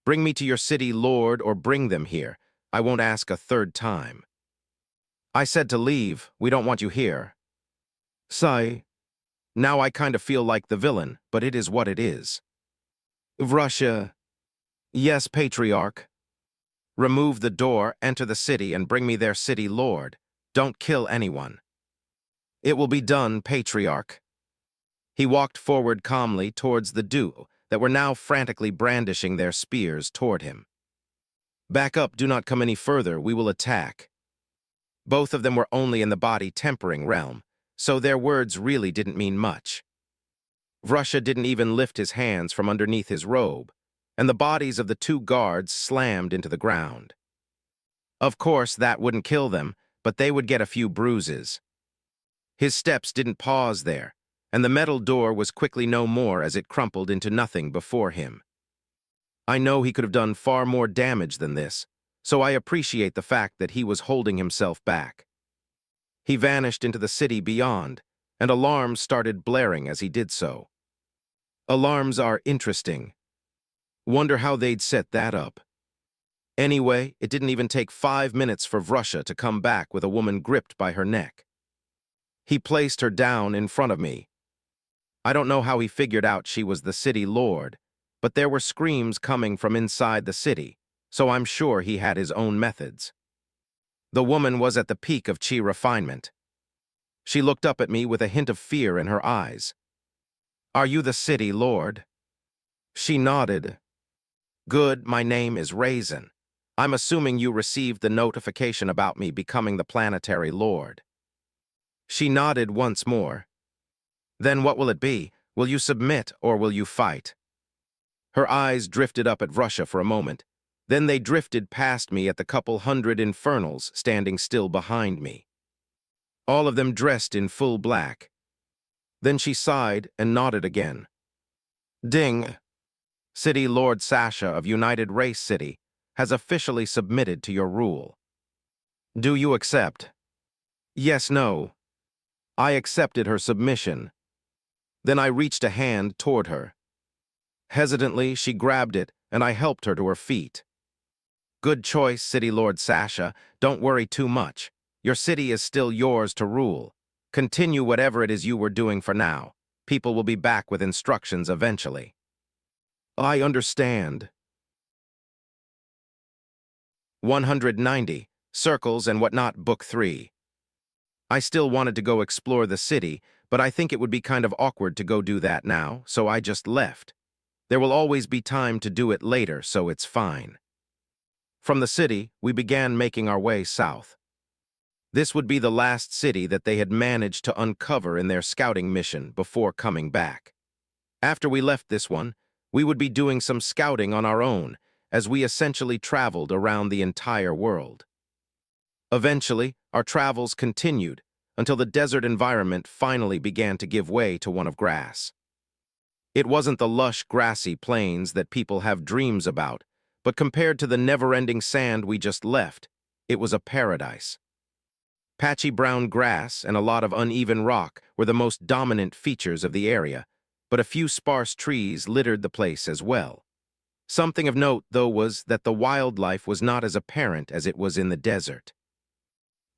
S1: Bring me to your city lord or bring them here. I won't ask a third time. I said to leave. We don't want you here. Sigh. Now I kind of feel like the villain, but it is what it is. Russia. Yes, patriarch. Remove the door, enter the city, and bring me their city lord. Don't kill anyone. It will be done, patriarch. He walked forward calmly towards the duo that were now frantically brandishing their spears toward him. Back up, do not come any further, we will attack. Both of them were only in the body tempering realm, so their words really didn't mean much. Russia didn't even lift his hands from underneath his robe, and the bodies of the two guards slammed into the ground. Of course, that wouldn't kill them, but they would get a few bruises. His steps didn't pause there, and the metal door was quickly no more as it crumpled into nothing before him. I know he could have done far more damage than this, so I appreciate the fact that he was holding himself back. He vanished into the city beyond, and alarms started blaring as he did so. Alarms are interesting. Wonder how they'd set that up. Anyway, it didn't even take 5 minutes for Vrusha to come back with a woman gripped by her neck. He placed her down in front of me. I don't know how he figured out she was the city lord, but there were screams coming from inside the city, so I'm sure he had his own methods. The woman was at the peak of chi refinement. She looked up at me with a hint of fear in her eyes. Are you the city lord? She nodded. Good, my name is Raizen. I'm assuming you received the notification about me becoming the Planetary Lord. She nodded once more. Then what will it be? Will you submit or will you fight? Her eyes drifted up at Russia for a moment. Then they drifted past me at the couple hundred Infernals standing still behind me. All of them dressed in full black. Then she sighed and nodded again. Ding! City Lord Sasha of United Race City has officially submitted to your rule. Do you accept? Yes, no. I accepted her submission. Then I reached a hand toward her. Hesitantly, she grabbed it, and I helped her to her feet. Good choice, City Lord Sasha. Don't worry too much. Your city is still yours to rule. Continue whatever it is you were doing for now. People will be back with instructions eventually. I understand. 190, Circles and Whatnot, Book 3. I still wanted to go explore the city, but I think it would be kind of awkward to go do that now, so I just left. There will always be time to do it later, so it's fine. From the city, we began making our way south. This would be the last city that they had managed to uncover in their scouting mission before coming back. After we left this one, we would be doing some scouting on our own, as we essentially traveled around the entire world. Eventually, our travels continued until the desert environment finally began to give way to one of grass. It wasn't the lush, grassy plains that people have dreams about, but compared to the never-ending sand we just left, it was a paradise. Patchy brown grass and a lot of uneven rock were the most dominant features of the area, but a few sparse trees littered the place as well. Something of note, though, was that the wildlife was not as apparent as it was in the desert.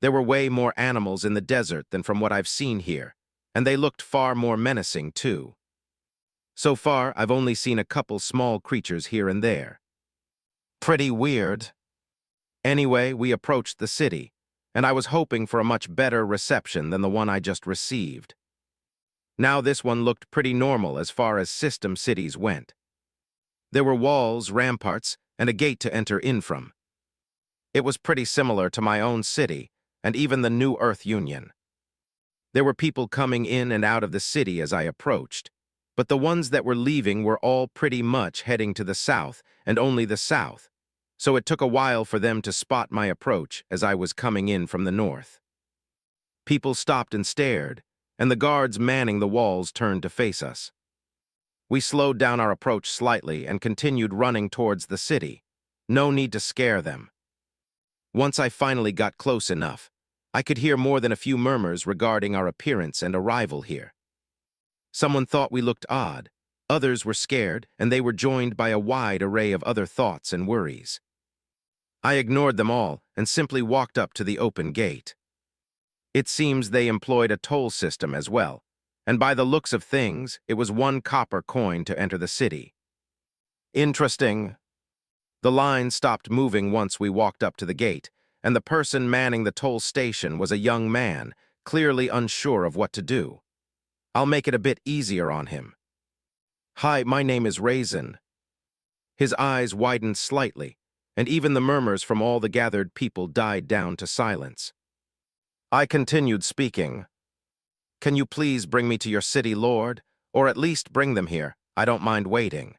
S1: There were way more animals in the desert than from what I've seen here, and they looked far more menacing, too. So far, I've only seen a couple small creatures here and there. Pretty weird. Anyway, we approached the city, and I was hoping for a much better reception than the one I just received. Now this one looked pretty normal as far as system cities went. There were walls, ramparts, and a gate to enter in from. It was pretty similar to my own city, and even the New Earth Union. There were people coming in and out of the city as I approached, but the ones that were leaving were all pretty much heading to the south, and only the south, so it took a while for them to spot my approach as I was coming in from the north. People stopped and stared, and the guards manning the walls turned to face us. We slowed down our approach slightly and continued running towards the city. No need to scare them. Once I finally got close enough, I could hear more than a few murmurs regarding our appearance and arrival here. Someone thought we looked odd, others were scared, and they were joined by a wide array of other thoughts and worries. I ignored them all and simply walked up to the open gate. It seems they employed a toll system as well, and by the looks of things, it was 1 copper coin to enter the city. Interesting. The line stopped moving once we walked up to the gate, and the person manning the toll station was a young man, clearly unsure of what to do. I'll make it a bit easier on him. Hi, my name is Raizen. His eyes widened slightly, and even the murmurs from all the gathered people died down to silence. I continued speaking. Can you please bring me to your city, Lord? Or at least bring them here. I don't mind waiting.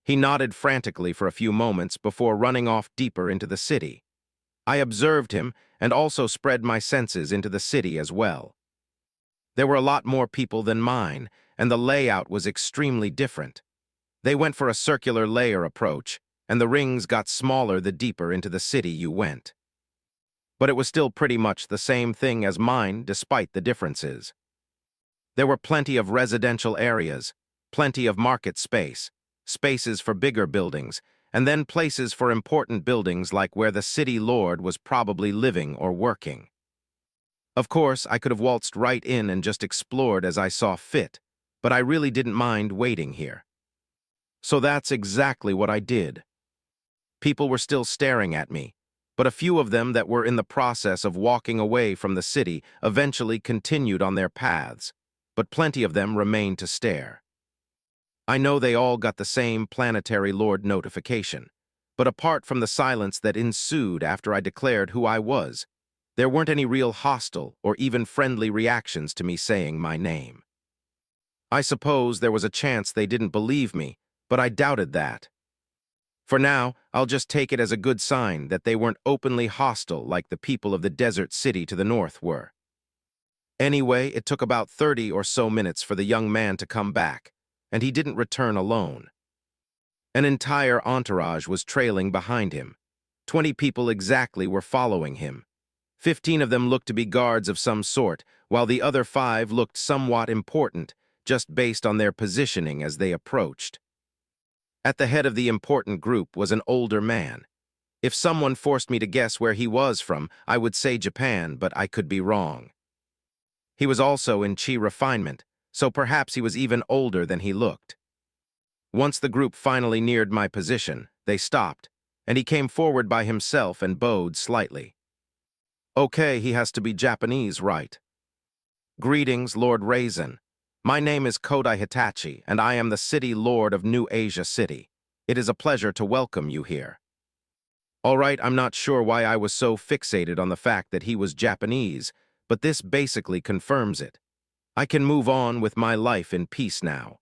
S1: He nodded frantically for a few moments before running off deeper into the city. I observed him and also spread my senses into the city as well. There were a lot more people than mine, and the layout was extremely different. They went for a circular layer approach, and the rings got smaller the deeper into the city you went. But it was still pretty much the same thing as mine despite the differences. There were plenty of residential areas, plenty of market space, spaces for bigger buildings, and then places for important buildings like where the city lord was probably living or working. Of course, I could have waltzed right in and just explored as I saw fit, but I really didn't mind waiting here. So that's exactly what I did. People were still staring at me, but a few of them that were in the process of walking away from the city eventually continued on their paths, but plenty of them remained to stare. I know they all got the same Planetary Lord notification, but apart from the silence that ensued after I declared who I was, there weren't any real hostile or even friendly reactions to me saying my name. I suppose there was a chance they didn't believe me, but I doubted that. For now, I'll just take it as a good sign that they weren't openly hostile like the people of the desert city to the north were. Anyway, it took about 30 or so minutes for the young man to come back, and he didn't return alone. An entire entourage was trailing behind him. 20 people exactly were following him. 15 of them looked to be guards of some sort, while the other 5 looked somewhat important, just based on their positioning as they approached. At the head of the important group was an older man. If someone forced me to guess where he was from, I would say Japan, but I could be wrong. He was also in chi refinement, so perhaps he was even older than he looked. Once the group finally neared my position, they stopped, and he came forward by himself and bowed slightly. Okay, he has to be Japanese, right? Greetings, Lord Raizen. My name is Kodai Hitachi, and I am the City Lord of New Asia City. It is a pleasure to welcome you here. All right, I'm not sure why I was so fixated on the fact that he was Japanese, but this basically confirms it. I can move on with my life in peace now.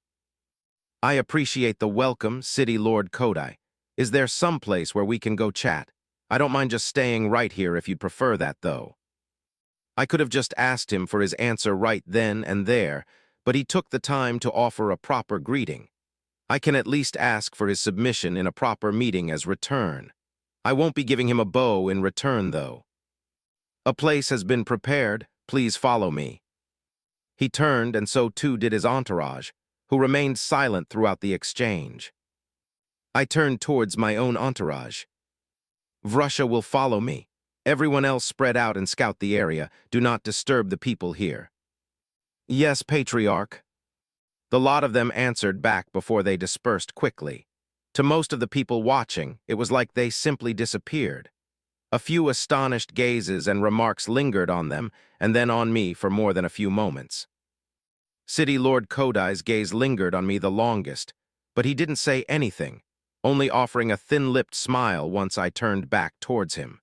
S1: I appreciate the welcome, City Lord Kodai. Is there some place where we can go chat? I don't mind just staying right here if you'd prefer that, though. I could have just asked him for his answer right then and there, but he took the time to offer a proper greeting. I can at least ask for his submission in a proper meeting as return. I won't be giving him a bow in return, though. A place has been prepared. Please follow me. He turned, and so too did his entourage, who remained silent throughout the exchange. I turned towards my own entourage. Vrusha will follow me. Everyone else spread out and scout the area. Do not disturb the people here. Yes, Patriarch. The lot of them answered back before they dispersed quickly. To most of the people watching, it was like they simply disappeared. A few astonished gazes and remarks lingered on them, and then on me for more than a few moments. City Lord Kodai's gaze lingered on me the longest, but he didn't say anything, only offering a thin-lipped smile once I turned back towards him.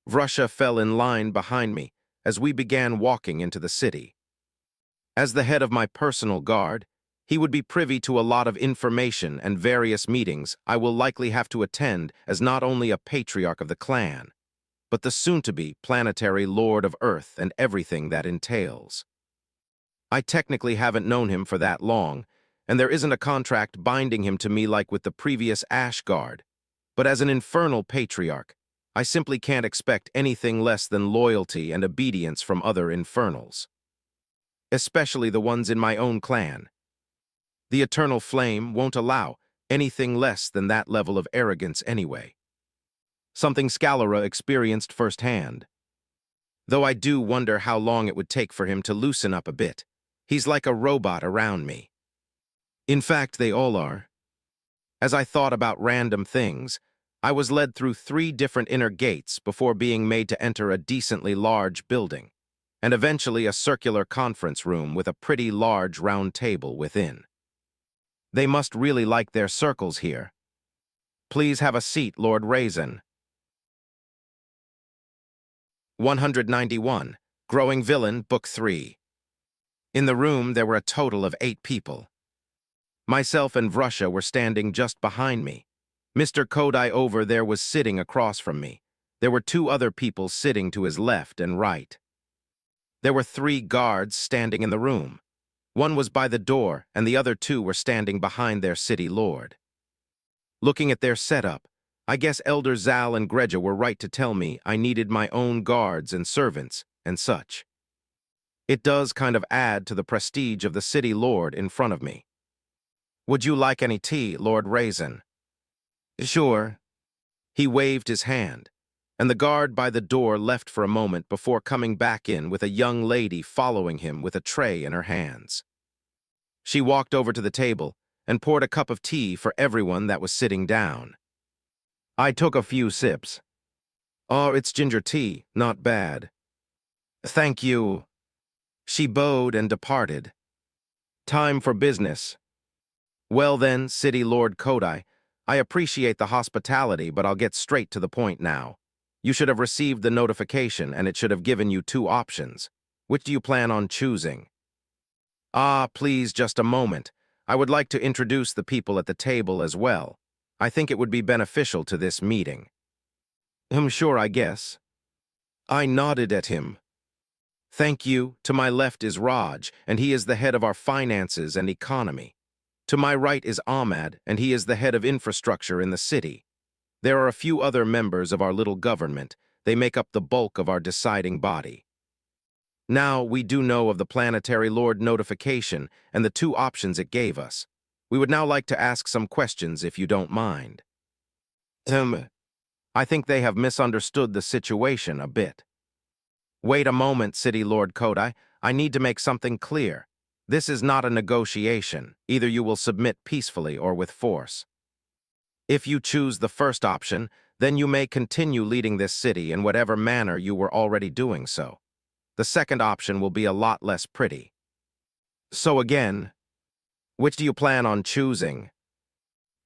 S1: Vrusha fell in line behind me as we began walking into the city. As the head of my personal guard, he would be privy to a lot of information and various meetings I will likely have to attend as not only a patriarch of the clan, but the soon-to-be planetary Lord of Earth and everything that entails. I technically haven't known him for that long, and there isn't a contract binding him to me like with the previous Ash Guard, but as an infernal patriarch, I simply can't expect anything less than loyalty and obedience from other infernals, especially the ones in my own clan. The eternal flame won't allow anything less than that level of arrogance anyway. Something Scalera experienced firsthand. Though I do wonder how long it would take for him to loosen up a bit. He's like a robot around me. In fact, they all are. As I thought about random things, I was led through 3 different inner gates before being made to enter a decently large building, and eventually a circular conference room with a pretty large round table within. They must really like their circles here. Please have a seat, Lord Raizen. 191. Growing Villain, Book 3. In the room, there were a total of 8 people. Myself and Vrusha were standing just behind me. Mr. Kodai over there was sitting across from me. There were 2 other people sitting to his left and right. There were 3 guards standing in the room. One was by the door, and the other 2 were standing behind their city lord. Looking at their setup, I guess Elder Zal and Greja were right to tell me I needed my own guards and servants and such. It does kind of add to the prestige of the city lord in front of me. Would you like any tea, Lord Raizen? Sure. He waved his hand, and the guard by the door left for a moment before coming back in with a young lady following him with a tray in her hands. She walked over to the table and poured a cup of tea for everyone that was sitting down. I took a few sips. Oh, it's ginger tea, not bad. Thank you. She bowed and departed. Time for business. Well then, City Lord Kodai, I appreciate the hospitality, but I'll get straight to the point now. You should have received the notification, and it should have given you 2 options. Which do you plan on choosing? Ah, please, just a moment. I would like to introduce the people at the table as well. I think it would be beneficial to this meeting. Sure, I guess. I nodded at him. Thank you. To my left is Raj, and he is the head of our finances and economy. To my right is Ahmad, and he is the head of infrastructure in the city. There are a few other members of our little government. They make up the bulk of our deciding body. Now, we do know of the Planetary Lord notification and the 2 options it gave us. We would now like to ask some questions, if you don't mind. I think they have misunderstood the situation a bit. Wait a moment, City Lord Kodai. I need to make something clear. This is not a negotiation. Either you will submit peacefully or with force. If you choose the first option, then you may continue leading this city in whatever manner you were already doing so. The second option will be a lot less pretty. So again, which do you plan on choosing?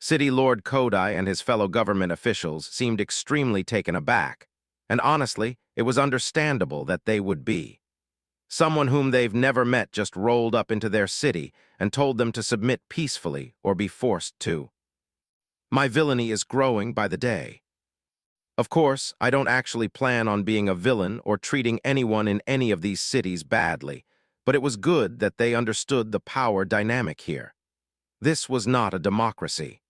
S1: City Lord Kodai and his fellow government officials seemed extremely taken aback, and honestly, it was understandable that they would be. Someone whom they've never met just rolled up into their city and told them to submit peacefully or be forced to. My villainy is growing by the day. Of course, I don't actually plan on being a villain or treating anyone in any of these cities badly, but it was good that they understood the power dynamic here. This was not a democracy.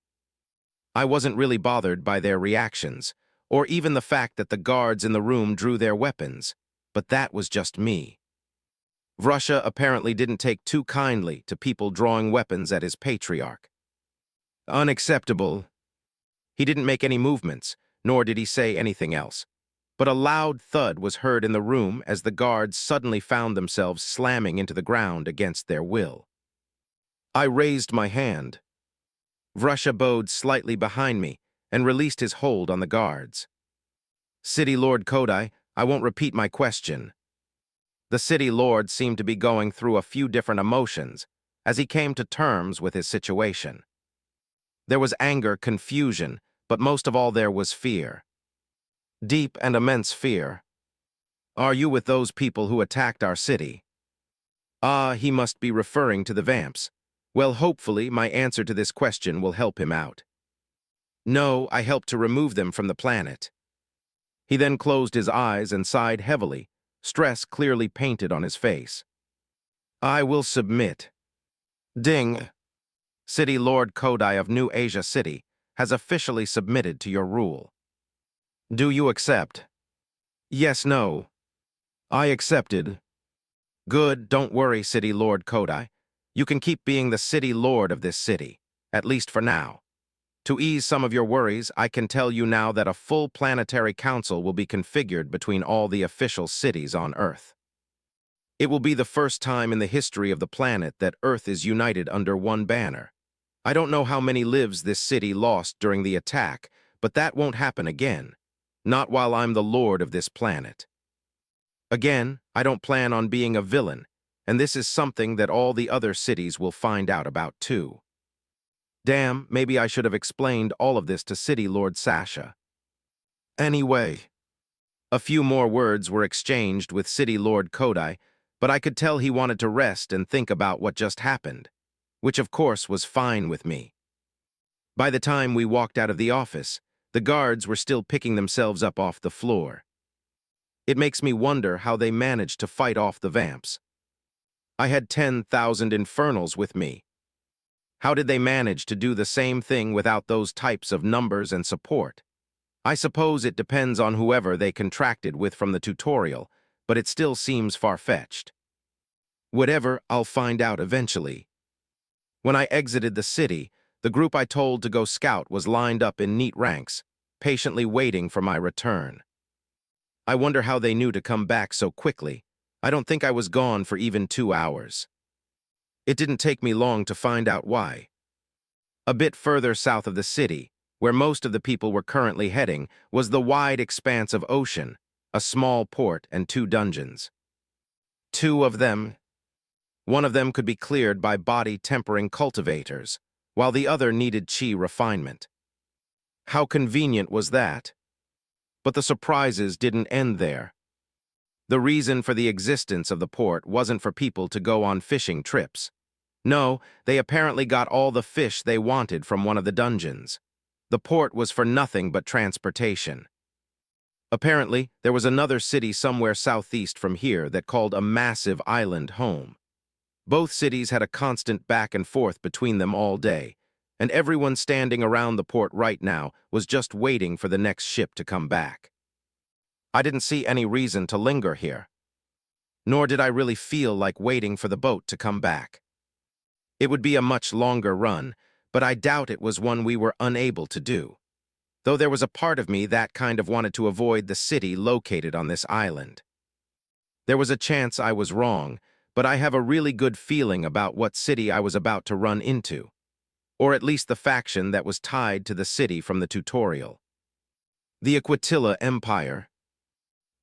S1: I wasn't really bothered by their reactions, or even the fact that the guards in the room drew their weapons, but that was just me. Vrusha apparently didn't take too kindly to people drawing weapons at his patriarch. Unacceptable. He didn't make any movements, nor did he say anything else. But a loud thud was heard in the room as the guards suddenly found themselves slamming into the ground against their will. I raised my hand. Vrusha bowed slightly behind me and released his hold on the guards. City Lord Kodai, I won't repeat my question. The City Lord seemed to be going through a few different emotions as he came to terms with his situation. There was anger, confusion, but most of all there was fear. Deep and immense fear. Are you with those people who attacked our city? Ah, he must be referring to the Vamps. Well, hopefully my answer to this question will help him out. No, I helped to remove them from the planet. He then closed his eyes and sighed heavily, stress clearly painted on his face. I will submit. Ding. City Lord Kodai of New Asia City has officially submitted to your rule. Do you accept? Yes, no. I accepted. Good, don't worry, City Lord Kodai. You can keep being the City Lord of this city, at least for now. To ease some of your worries, I can tell you now that a full planetary council will be configured between all the official cities on Earth. It will be the first time in the history of the planet that Earth is united under one banner. I don't know how many lives this city lost during the attack, but that won't happen again. Not while I'm the lord of this planet. Again, I don't plan on being a villain, and this is something that all the other cities will find out about too. Damn, maybe I should have explained all of this to City Lord Sasha. Anyway, a few more words were exchanged with City Lord Kodai, but I could tell he wanted to rest and think about what just happened, which of course was fine with me. By the time we walked out of the office, the guards were still picking themselves up off the floor. It makes me wonder how they managed to fight off the Vamps. I had 10,000 Infernals with me. How did they manage to do the same thing without those types of numbers and support? I suppose it depends on whoever they contracted with from the tutorial, but it still seems far-fetched. Whatever, I'll find out eventually. When I exited the city, the group I told to go scout was lined up in neat ranks, patiently waiting for my return. I wonder how they knew to come back so quickly. I don't think I was gone for even 2 hours. It didn't take me long to find out why. A bit further south of the city, where most of the people were currently heading, was the wide expanse of ocean, a small port and 2 dungeons. 2 of them. One of them could be cleared by body-tempering cultivators, while the other needed chi refinement. How convenient was that? But the surprises didn't end there. The reason for the existence of the port wasn't for people to go on fishing trips. No, they apparently got all the fish they wanted from one of the dungeons. The port was for nothing but transportation. Apparently, there was another city somewhere southeast from here that called a massive island home. Both cities had a constant back and forth between them all day, and everyone standing around the port right now was just waiting for the next ship to come back. I didn't see any reason to linger here, nor did I really feel like waiting for the boat to come back. It would be a much longer run, but I doubt it was one we were unable to do, though there was a part of me that kind of wanted to avoid the city located on this island. There was a chance I was wrong, but I have a really good feeling about what city I was about to run into, or at least the faction that was tied to the city from the tutorial. The Aquatilla Empire.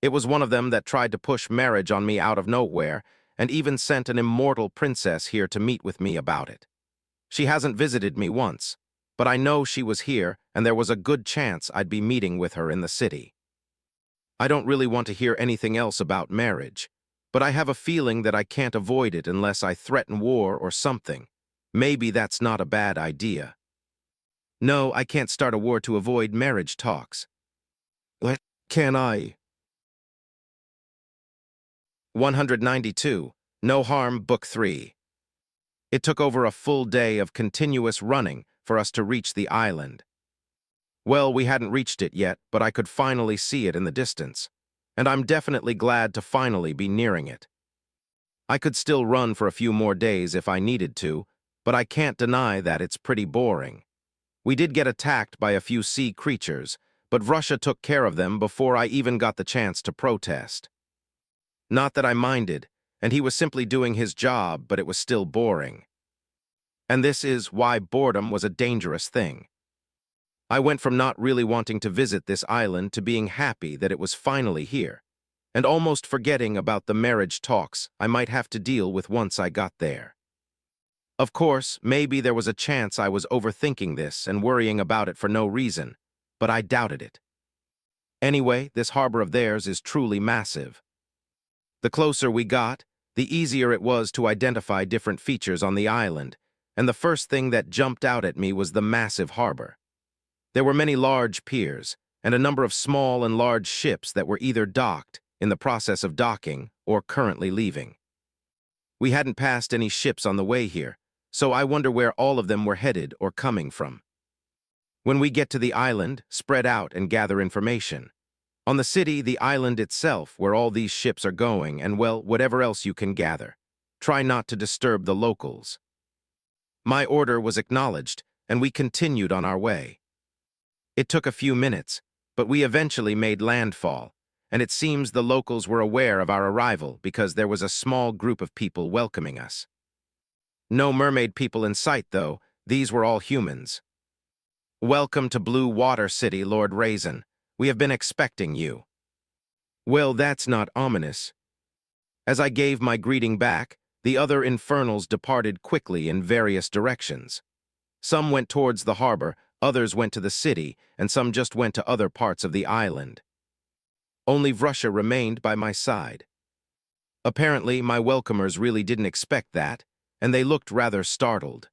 S1: It was one of them that tried to push marriage on me out of nowhere, and even sent an immortal princess here to meet with me about it. She hasn't visited me once, but I know she was here, and there was a good chance I'd be meeting with her in the city. I don't really want to hear anything else about marriage, but I have a feeling that I can't avoid it unless I threaten war or something. Maybe that's not a bad idea. No, I can't start a war to avoid marriage talks. What can I? 192. No Harm, Book 3. It took over a full day of continuous running for us to reach the island. Well, we hadn't reached it yet, but I could finally see it in the distance. And I'm definitely glad to finally be nearing it. I could still run for a few more days if I needed to, but I can't deny that it's pretty boring. We did get attacked by a few sea creatures, but Russia took care of them before I even got the chance to protest. Not that I minded, and he was simply doing his job, but it was still boring. And this is why boredom was a dangerous thing. I went from not really wanting to visit this island to being happy that it was finally here, and almost forgetting about the marriage talks I might have to deal with once I got there. Of course, maybe there was a chance I was overthinking this and worrying about it for no reason, but I doubted it. Anyway, this harbor of theirs is truly massive. The closer we got, the easier it was to identify different features on the island, and the first thing that jumped out at me was the massive harbor. There were many large piers, and a number of small and large ships that were either docked, in the process of docking, or currently leaving. We hadn't passed any ships on the way here, so I wonder where all of them were headed or coming from. When we get to the island, spread out and gather information. On the city, the island itself, where all these ships are going, and well, whatever else you can gather. Try not to disturb the locals. My order was acknowledged, and we continued on our way. It took a few minutes, but we eventually made landfall, and it seems the locals were aware of our arrival because there was a small group of people welcoming us. No mermaid people in sight, though. These were all humans. Welcome to Blue Water City, Lord Raizen. We have been expecting you. Well, that's not ominous. As I gave my greeting back, the other Infernals departed quickly in various directions. Some went towards the harbor, others went to the city, and some just went to other parts of the island. Only Russia remained by my side. Apparently, my welcomers really didn't expect that, and they looked rather startled.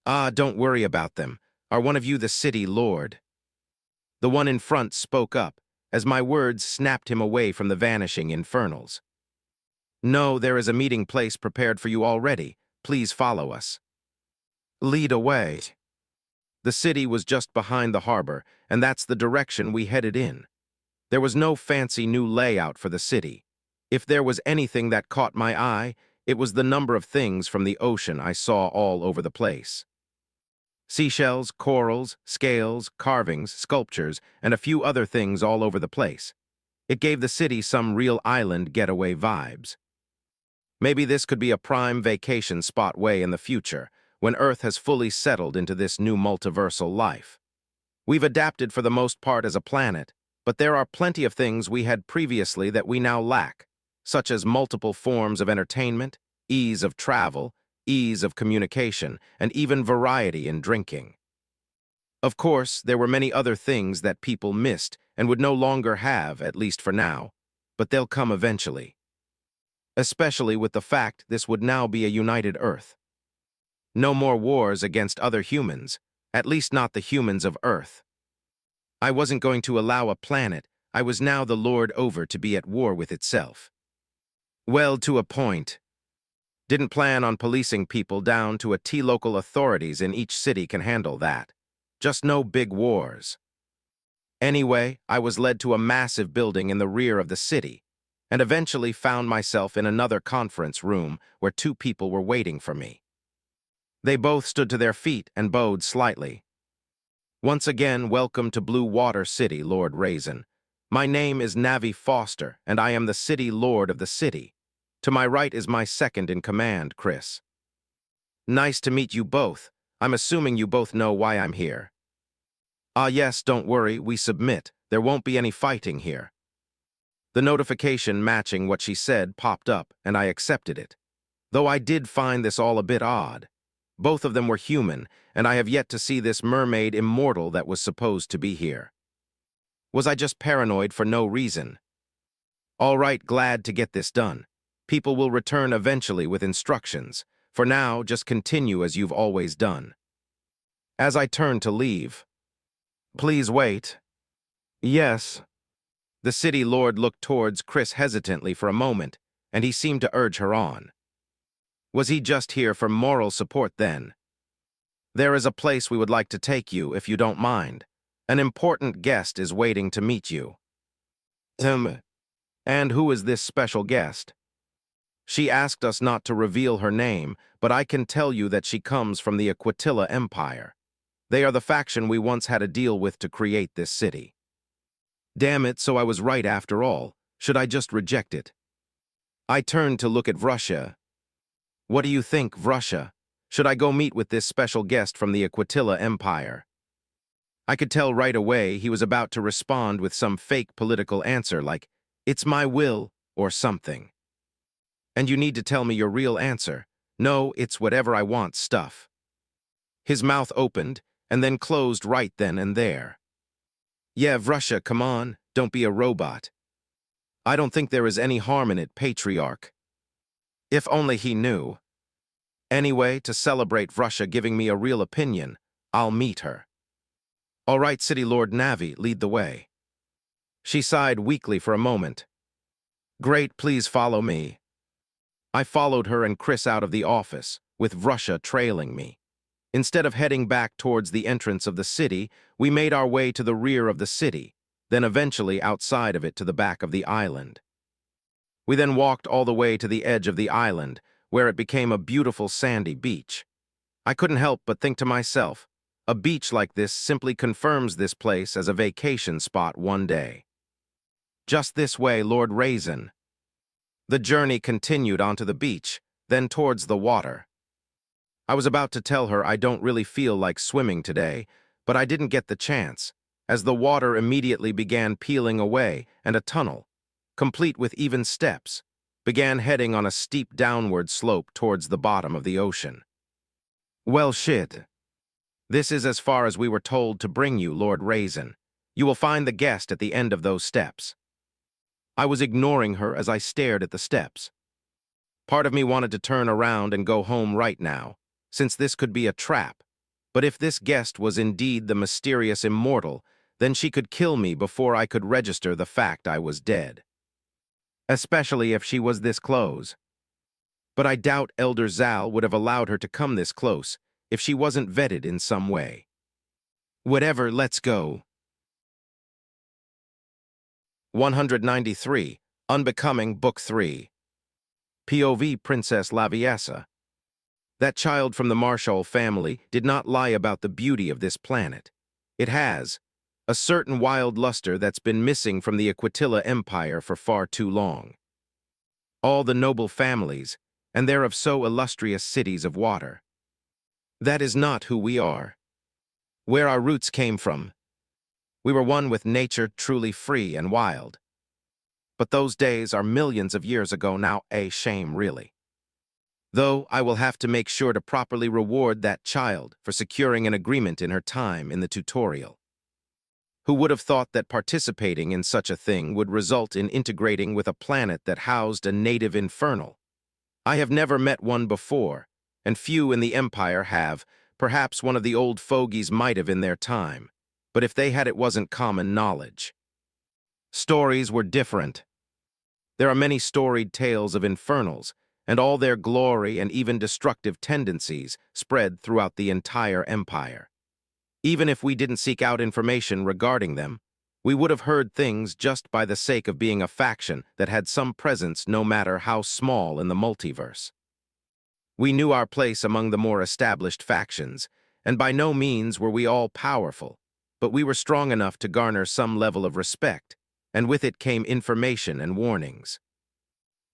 S1: Ah, don't worry about them. Are one of you the city lord? The one in front spoke up, as my words snapped him away from the vanishing Infernals. No, there is a meeting place prepared for you already. Please follow us. Lead away. The city was just behind the harbor, and that's the direction we headed in. There was no fancy new layout for the city. If there was anything that caught my eye, it was the number of things from the ocean I saw all over the place. Seashells, corals, scales, carvings, sculptures, and a few other things all over the place. It gave the city some real island getaway vibes. Maybe this could be a prime vacation spot way in the future, when Earth has fully settled into this new multiversal life. We've adapted for the most part as a planet, but there are plenty of things we had previously that we now lack, such as multiple forms of entertainment, ease of travel, ease of communication, and even variety in drinking. Of course, there were many other things that people missed and would no longer have, at least for now, but they'll come eventually. Especially with the fact this would now be a united Earth. No more wars against other humans, at least not the humans of Earth. I wasn't going to allow a planet I was now the lord over to be at war with itself. Well, to a point. Didn't plan on policing people down to a T. Local authorities in each city can handle that. Just no big wars. Anyway, I was led to a massive building in the rear of the city, and eventually found myself in another conference room where two people were waiting for me. They both stood to their feet and bowed slightly. Once again, welcome to Blue Water City, Lord Raizen. My name is Navi Foster, and I am the city lord of the city. To my right is my second in command, Chris. Nice to meet you both. I'm assuming you both know why I'm here. Ah yes, don't worry, we submit. There won't be any fighting here. The notification matching what she said popped up, and I accepted it. Though I did find this all a bit odd. Both of them were human, and I have yet to see this mermaid immortal that was supposed to be here. Was I just paranoid for no reason? All right, glad to get this done. People will return eventually with instructions. For now, just continue as you've always done. As I turned to leave, please wait. Yes. The city lord looked towards Chris hesitantly for a moment, and he seemed to urge her on. Was he just here for moral support then? There is a place we would like to take you, if you don't mind. An important guest is waiting to meet you. And who is this special guest? She asked us not to reveal her name, but I can tell you that she comes from the Aquatilla Empire. They are the faction we once had a deal with to create this city. Damn it, so I was right after all. Should I just reject it? I turned to look at Vrusha. What do you think, Vrusha? Should I go meet with this special guest from the Aquatilla Empire? I could tell right away he was about to respond with some fake political answer like, "It's my will," or something. And you need to tell me your real answer. No, it's whatever I want stuff. His mouth opened, and then closed right then and there. Yeah, Vrusha, come on, don't be a robot. I don't think there is any harm in it, patriarch. If only he knew. Anyway, to celebrate Vrusha giving me a real opinion, I'll meet her. All right, City Lord Navi, lead the way. She sighed weakly for a moment. Great, please follow me. I followed her and Chris out of the office, with Vrusha trailing me. Instead of heading back towards the entrance of the city, we made our way to the rear of the city, then eventually outside of it to the back of the island. We then walked all the way to the edge of the island, where it became a beautiful sandy beach. I couldn't help but think to myself, a beach like this simply confirms this place as a vacation spot one day. Just this way, Lord Raizen. The journey continued onto the beach, then towards the water. I was about to tell her I don't really feel like swimming today, but I didn't get the chance, as the water immediately began peeling away and a tunnel, complete with even steps, began heading on a steep downward slope towards the bottom of the ocean. Well, shit. This is as far as we were told to bring you, Lord Raizen. You will find the guest at the end of those steps. I was ignoring her as I stared at the steps. Part of me wanted to turn around and go home right now, since this could be a trap. But if this guest was indeed the mysterious immortal, then she could kill me before I could register the fact I was dead. Especially if she was this close. But I doubt Elder Zal would have allowed her to come this close if she wasn't vetted in some way. Whatever, let's go. 193. Unbecoming, Book 3. POV Princess Laviessa. That child from the Marshall family did not lie about the beauty of this planet. It has a certain wild luster that's been missing from the Aquatilla Empire for far too long. All the noble families, and they're of so illustrious cities of water. That is not who we are. Where our roots came from. We were one with nature, truly free and wild. But those days are millions of years ago now, a shame really. Though I will have to make sure to properly reward that child for securing an agreement in her time in the tutorial. Who would have thought that participating in such a thing would result in integrating with a planet that housed a native Infernal? I have never met one before, and few in the Empire have. Perhaps one of the old fogies might have in their time, but if they had, it wasn't common knowledge. Stories were different. There are many storied tales of Infernals, and all their glory and even destructive tendencies spread throughout the entire Empire. Even if we didn't seek out information regarding them, we would have heard things just by the sake of being a faction that had some presence no matter how small in the multiverse. We knew our place among the more established factions, and by no means were we all powerful, but we were strong enough to garner some level of respect, and with it came information and warnings.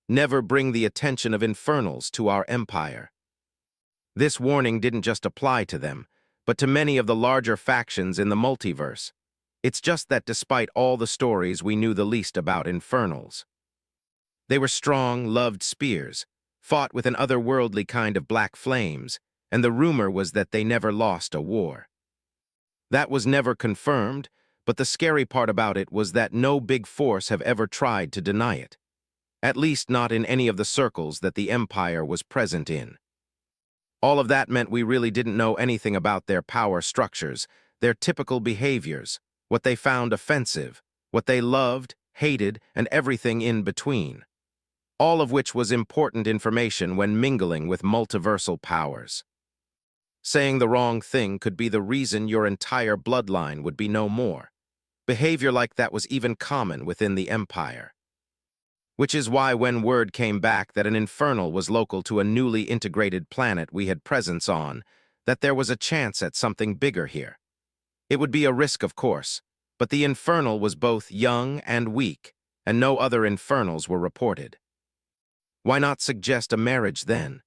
S1: Never bring the attention of Infernals to our empire. This warning didn't just apply to them, but to many of the larger factions in the multiverse. It's just that despite all the stories, we knew the least about Infernals. They were strong, loved spears, fought with an otherworldly kind of black flames, and the rumor was that they never lost a war. That was never confirmed, but the scary part about it was that no big force have ever tried to deny it. At least not in any of the circles that the Empire was present in. All of that meant we really didn't know anything about their power structures, their typical behaviors, what they found offensive, what they loved, hated, and everything in between. All of which was important information when mingling with multiversal powers. Saying the wrong thing could be the reason your entire bloodline would be no more. Behavior like that was even common within the Empire. Which is why when word came back that an Infernal was local to a newly integrated planet we had presence on, that there was a chance at something bigger here. It would be a risk, of course, but the Infernal was both young and weak, and no other Infernals were reported. Why not suggest a marriage then?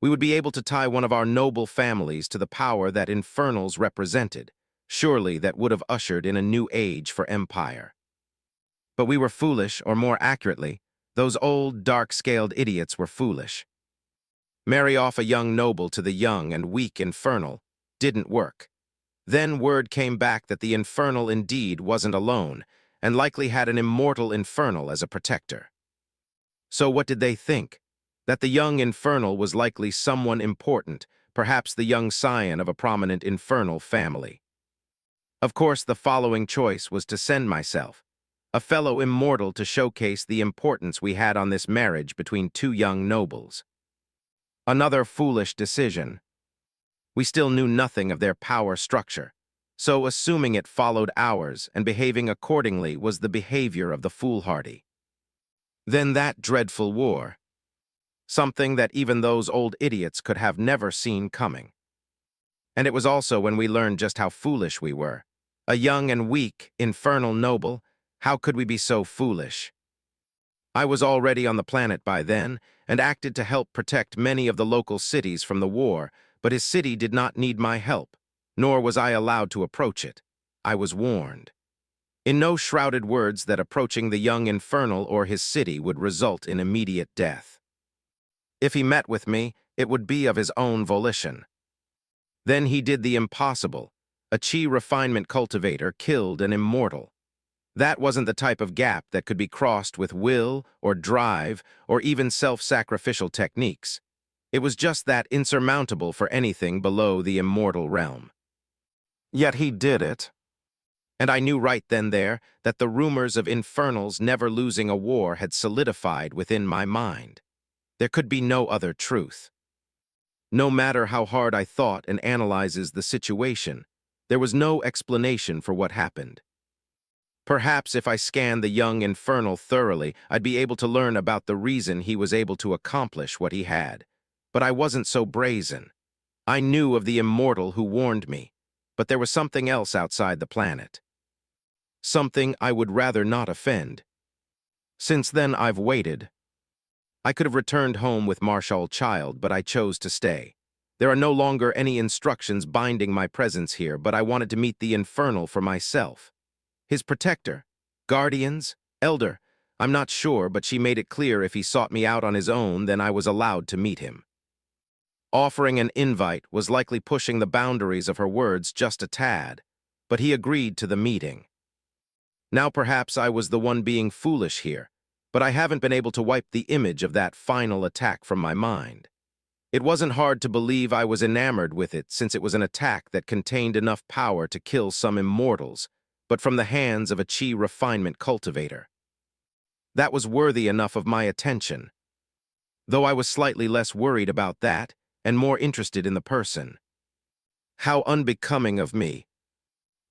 S1: We would be able to tie one of our noble families to the power that Infernals represented. Surely that would have ushered in a new age for Empire. But we were foolish, or more accurately, those old, dark-scaled idiots were foolish. Marry off a young noble to the young and weak Infernal didn't work. Then word came back that the Infernal indeed wasn't alone, and likely had an immortal Infernal as a protector. So what did they think? That the young Infernal was likely someone important, perhaps the young scion of a prominent Infernal family. Of course, the following choice was to send myself, a fellow immortal, to showcase the importance we had on this marriage between two young nobles. Another foolish decision. We still knew nothing of their power structure, so assuming it followed ours and behaving accordingly was the behavior of the foolhardy. Then that dreadful war. Something that even those old idiots could have never seen coming. And it was also when we learned just how foolish we were. A young and weak, infernal noble, how could we be so foolish? I was already on the planet by then, and acted to help protect many of the local cities from the war, but his city did not need my help, nor was I allowed to approach it. I was warned. In no shrouded words that approaching the young Infernal or his city would result in immediate death. If he met with me, it would be of his own volition. Then he did the impossible. A chi refinement cultivator killed an immortal. That wasn't the type of gap that could be crossed with will or drive or even self-sacrificial techniques. It was just that insurmountable for anything below the immortal realm. Yet he did it. And I knew right then there that the rumors of Infernals never losing a war had solidified within my mind. There could be no other truth. No matter how hard I thought and analyzes the situation, there was no explanation for what happened. Perhaps if I scanned the young Infernal thoroughly, I'd be able to learn about the reason he was able to accomplish what he had. But I wasn't so brazen. I knew of the immortal who warned me, but there was something else outside the planet. Something I would rather not offend. Since then, I've waited. I could have returned home with Marshal Child, but I chose to stay. There are no longer any instructions binding my presence here, but I wanted to meet the Infernal for myself. His protector, guardians, elder, I'm not sure, but she made it clear if he sought me out on his own, then I was allowed to meet him. Offering an invite was likely pushing the boundaries of her words just a tad, but he agreed to the meeting. Now perhaps I was the one being foolish here, but I haven't been able to wipe the image of that final attack from my mind. It wasn't hard to believe I was enamored with it, since it was an attack that contained enough power to kill some immortals, but from the hands of a chi refinement cultivator. That was worthy enough of my attention, though I was slightly less worried about that and more interested in the person. How unbecoming of me.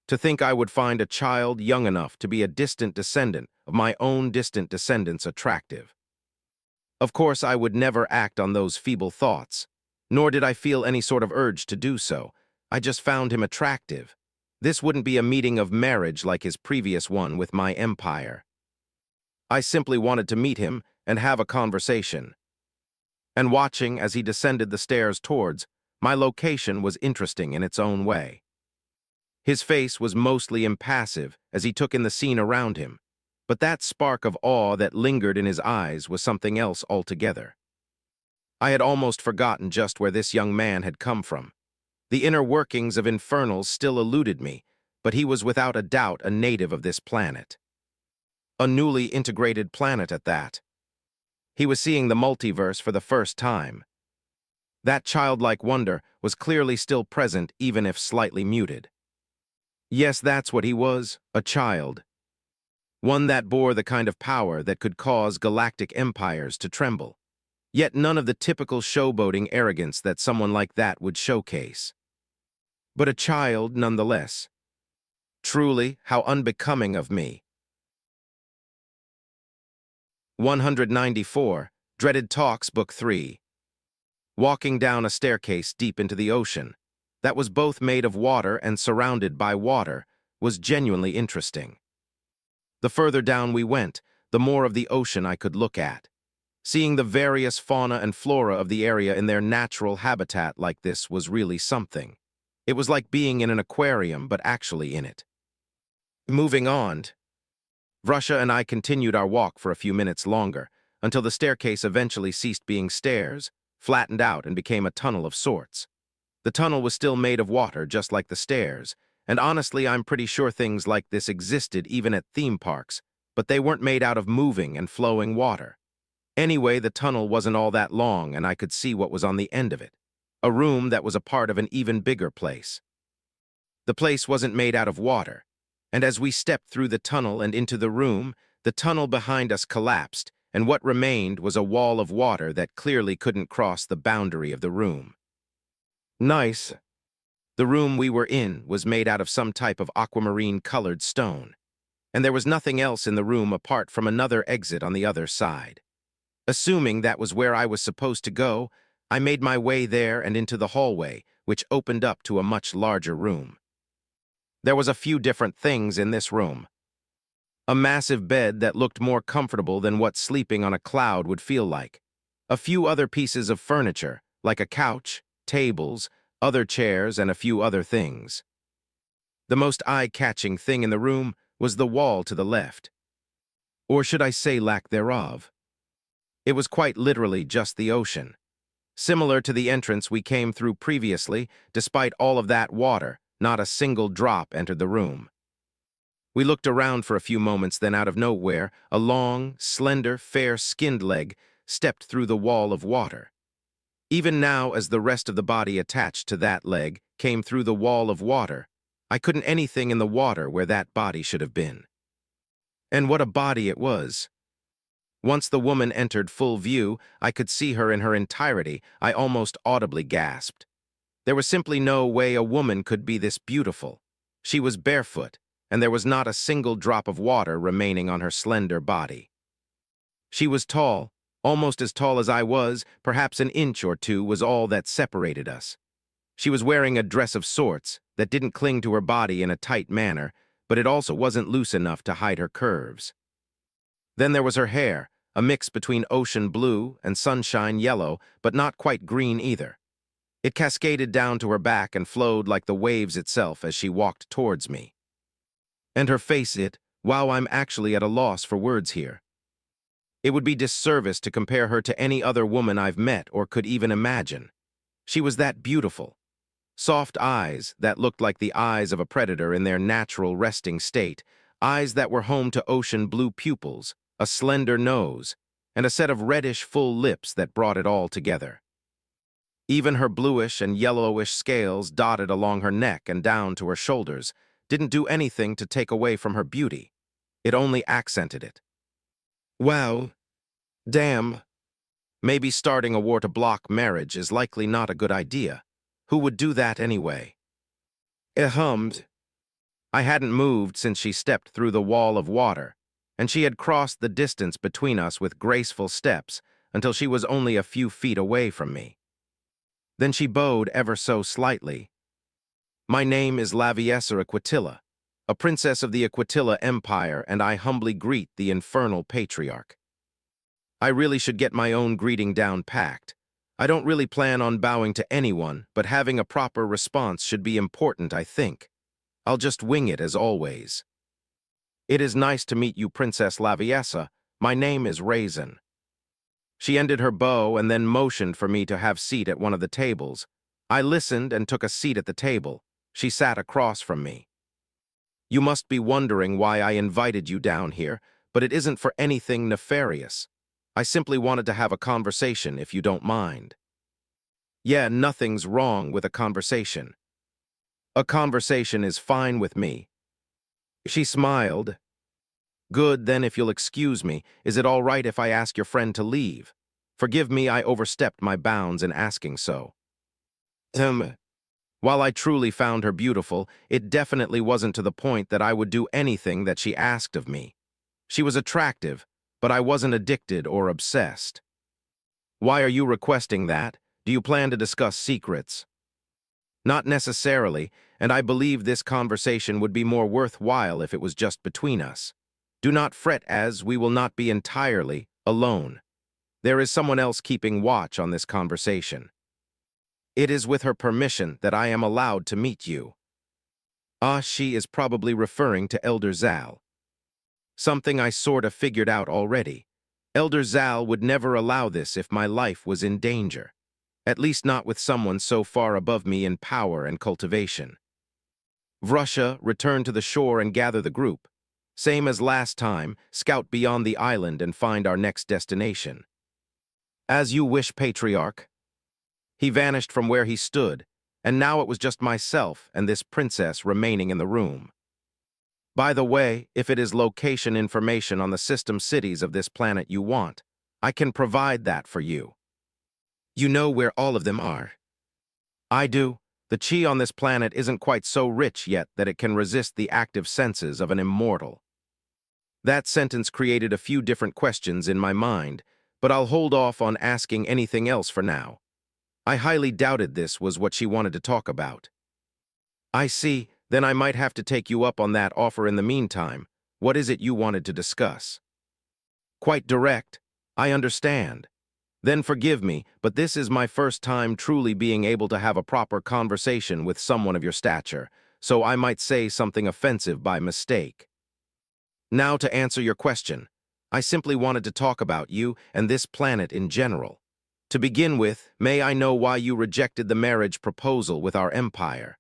S1: To think I would find a child young enough to be a distant descendant of my own distant descendants attractive. Of course, I would never act on those feeble thoughts, nor did I feel any sort of urge to do so. I just found him attractive. This wouldn't be a meeting of marriage like his previous one with my empire. I simply wanted to meet him and have a conversation. And watching as he descended the stairs towards, my location was interesting in its own way. His face was mostly impassive as he took in the scene around him, but that spark of awe that lingered in his eyes was something else altogether. I had almost forgotten just where this young man had come from. The inner workings of Infernals still eluded me, but he was without a doubt a native of this planet. A newly integrated planet at that. He was seeing the multiverse for the first time. That childlike wonder was clearly still present, even if slightly muted. Yes, that's what he was, a child. One that bore the kind of power that could cause galactic empires to tremble. Yet none of the typical showboating arrogance that someone like that would showcase. But a child nonetheless. Truly, how unbecoming of me. 194, Dreaded Talks, Book 3. Walking down a staircase deep into the ocean, that was both made of water and surrounded by water, was genuinely interesting. The further down we went, the more of the ocean I could look at. Seeing the various fauna and flora of the area in their natural habitat like this was really something. It was like being in an aquarium, but actually in it. Moving on, Vrusha and I continued our walk for a few minutes longer, until the staircase eventually ceased being stairs, flattened out and became a tunnel of sorts. The tunnel was still made of water, just like the stairs, and honestly I'm pretty sure things like this existed even at theme parks, but they weren't made out of moving and flowing water. Anyway, the tunnel wasn't all that long and I could see what was on the end of it. A room that was a part of an even bigger place. The place wasn't made out of water, and as we stepped through the tunnel and into the room, the tunnel behind us collapsed, and what remained was a wall of water that clearly couldn't cross the boundary of the room. Nice. The room we were in was made out of some type of aquamarine-colored stone, and there was nothing else in the room apart from another exit on the other side. Assuming that was where I was supposed to go, I made my way there and into the hallway, which opened up to a much larger room. There was a few different things in this room. A massive bed that looked more comfortable than what sleeping on a cloud would feel like. A few other pieces of furniture, like a couch, tables, other chairs, and a few other things. The most eye-catching thing in the room was the wall to the left. Or should I say lack thereof? It was quite literally just the ocean. Similar to the entrance we came through previously, despite all of that water, not a single drop entered the room. We looked around for a few moments, then out of nowhere, a long, slender, fair-skinned leg stepped through the wall of water. Even now, as the rest of the body attached to that leg came through the wall of water, I couldn't anything in the water where that body should have been. And what a body it was! Once the woman entered full view, I could see her in her entirety. I almost audibly gasped. There was simply no way a woman could be this beautiful. She was barefoot, and there was not a single drop of water remaining on her slender body. She was tall, almost as tall as I was, perhaps an inch or two was all that separated us. She was wearing a dress of sorts that didn't cling to her body in a tight manner, but it also wasn't loose enough to hide her curves. Then there was her hair, a mix between ocean blue and sunshine yellow, but not quite green either. It cascaded down to her back and flowed like the waves itself as she walked towards me. And her face, wow, I'm actually at a loss for words here. It would be disservice to compare her to any other woman I've met or could even imagine. She was that beautiful. Soft eyes that looked like the eyes of a predator in their natural resting state, eyes that were home to ocean blue pupils, a slender nose, and a set of reddish full lips that brought it all together. Even her bluish and yellowish scales dotted along her neck and down to her shoulders didn't do anything to take away from her beauty. It only accented it. Wow. Damn. Maybe starting a war to block marriage is likely not a good idea. Who would do that anyway? It hummed. I hadn't moved since she stepped through the wall of water, and she had crossed the distance between us with graceful steps until she was only a few feet away from me. Then she bowed ever so slightly. My name is Laviessa Aquatilla, a princess of the Aquatilla Empire, and I humbly greet the Infernal patriarch. I really should get my own greeting down packed. I don't really plan on bowing to anyone, but having a proper response should be important, I think. I'll just wing it as always. It is nice to meet you, Princess Laviessa. My name is Raizen. She ended her bow and then motioned for me to have seat at one of the tables. I listened and took a seat at the table. She sat across from me. You must be wondering why I invited you down here, but it isn't for anything nefarious. I simply wanted to have a conversation, if you don't mind. Yeah, nothing's wrong with a conversation. A conversation is fine with me. She smiled. Good, then if you'll excuse me, is it all right if I ask your friend to leave? Forgive me, I overstepped my bounds in asking so. Um, while I truly found her beautiful, it definitely wasn't to the point that I would do anything that she asked of me. She was attractive, but I wasn't addicted or obsessed. Why are you requesting that? Do you plan to discuss secrets? Not necessarily, and I believe this conversation would be more worthwhile if it was just between us. Do not fret, as we will not be entirely alone. There is someone else keeping watch on this conversation. It is with her permission that I am allowed to meet you. Ah, she is probably referring to Elder Zal. Something I sort of figured out already. Elder Zal would never allow this if my life was in danger. At least not with someone so far above me in power and cultivation. Vrusha, return to the shore and gather the group. Same as last time, scout beyond the island and find our next destination. As you wish, patriarch. He vanished from where he stood, and now it was just myself and this princess remaining in the room. By the way, if it is location information on the system cities of this planet you want, I can provide that for you. You know where all of them are. I do. The chi on this planet isn't quite so rich yet that it can resist the active senses of an immortal. That sentence created a few different questions in my mind, but I'll hold off on asking anything else for now. I highly doubted this was what she wanted to talk about. I see, then I might have to take you up on that offer in the meantime. What is it you wanted to discuss? Quite direct. I understand. Then forgive me, but this is my first time truly being able to have a proper conversation with someone of your stature, so I might say something offensive by mistake. Now to answer your question, I simply wanted to talk about you and this planet in general. To begin with, may I know why you rejected the marriage proposal with our empire?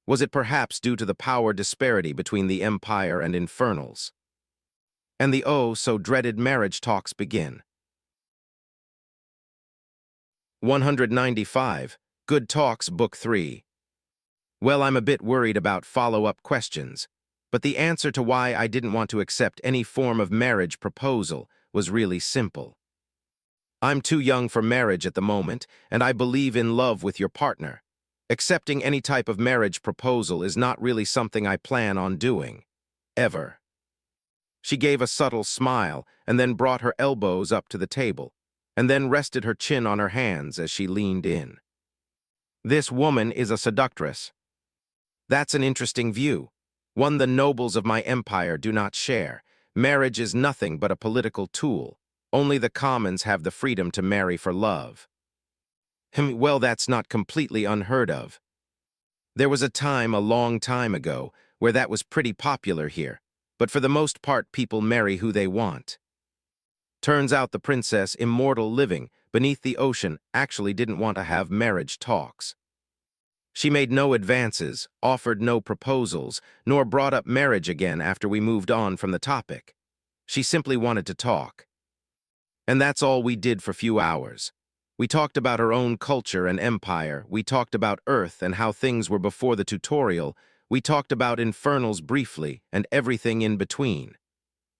S1: Was it perhaps due to the power disparity between the empire and infernals? And the oh-so-dreaded marriage talks begin. 195. Good Talks, Book 3. Well, I'm a bit worried about follow-up questions, but the answer to why I didn't want to accept any form of marriage proposal was really simple. I'm too young for marriage at the moment, and I believe in love with your partner. Accepting any type of marriage proposal is not really something I plan on doing. Ever. She gave a subtle smile and then brought her elbows up to the table, and then rested her chin on her hands as she leaned in. This woman is a seductress. That's an interesting view, one the nobles of my empire do not share. Marriage is nothing but a political tool. Only the commons have the freedom to marry for love. Well, that's not completely unheard of. There was a time, a long time ago, where that was pretty popular here, but for the most part people marry who they want. Turns out the princess, immortal living beneath the ocean, actually didn't want to have marriage talks. She made no advances, offered no proposals, nor brought up marriage again after we moved on from the topic. She simply wanted to talk. And that's all we did for few hours. We talked about her own culture and empire, we talked about Earth and how things were before the tutorial, we talked about Infernals briefly, and everything in between.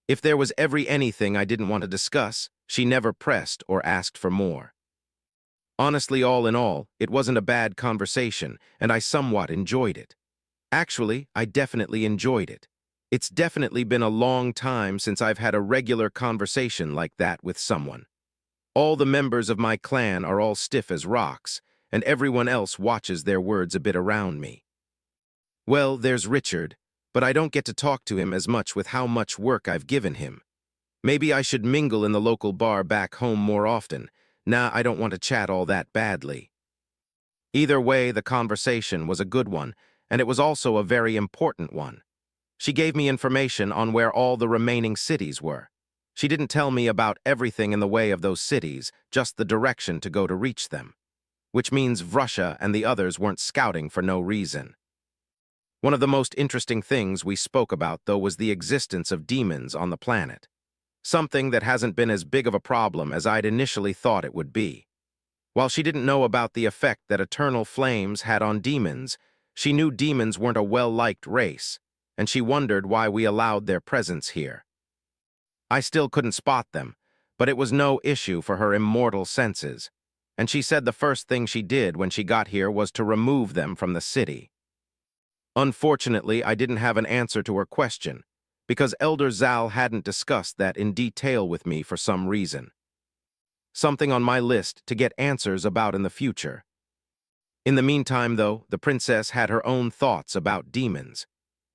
S1: If there was anything I didn't want to discuss, she never pressed or asked for more. Honestly, all in all, it wasn't a bad conversation, and I somewhat enjoyed it. Actually, I definitely enjoyed it. It's definitely been a long time since I've had a regular conversation like that with someone. All the members of my clan are all stiff as rocks, and everyone else watches their words a bit around me. Well, there's Richard, but I don't get to talk to him as much with how much work I've given him. Maybe I should mingle in the local bar back home more often. Nah, I don't want to chat all that badly. Either way, the conversation was a good one, and it was also a very important one. She gave me information on where all the remaining cities were. She didn't tell me about everything in the way of those cities, just the direction to go to reach them. Which means Vrusha and the others weren't scouting for no reason. One of the most interesting things we spoke about, though, was the existence of demons on the planet. Something that hasn't been as big of a problem as I'd initially thought it would be. While she didn't know about the effect that eternal flames had on demons, She knew demons weren't a well-liked race, and she wondered why we allowed their presence here. I still couldn't spot them, but it was no issue for her immortal senses, and she said the first thing she did when she got here was to remove them from the city. Unfortunately, I didn't have an answer to her question, because Elder Zal hadn't discussed that in detail with me for some reason. Something on my list to get answers about in the future. In the meantime, though, the princess had her own thoughts about demons.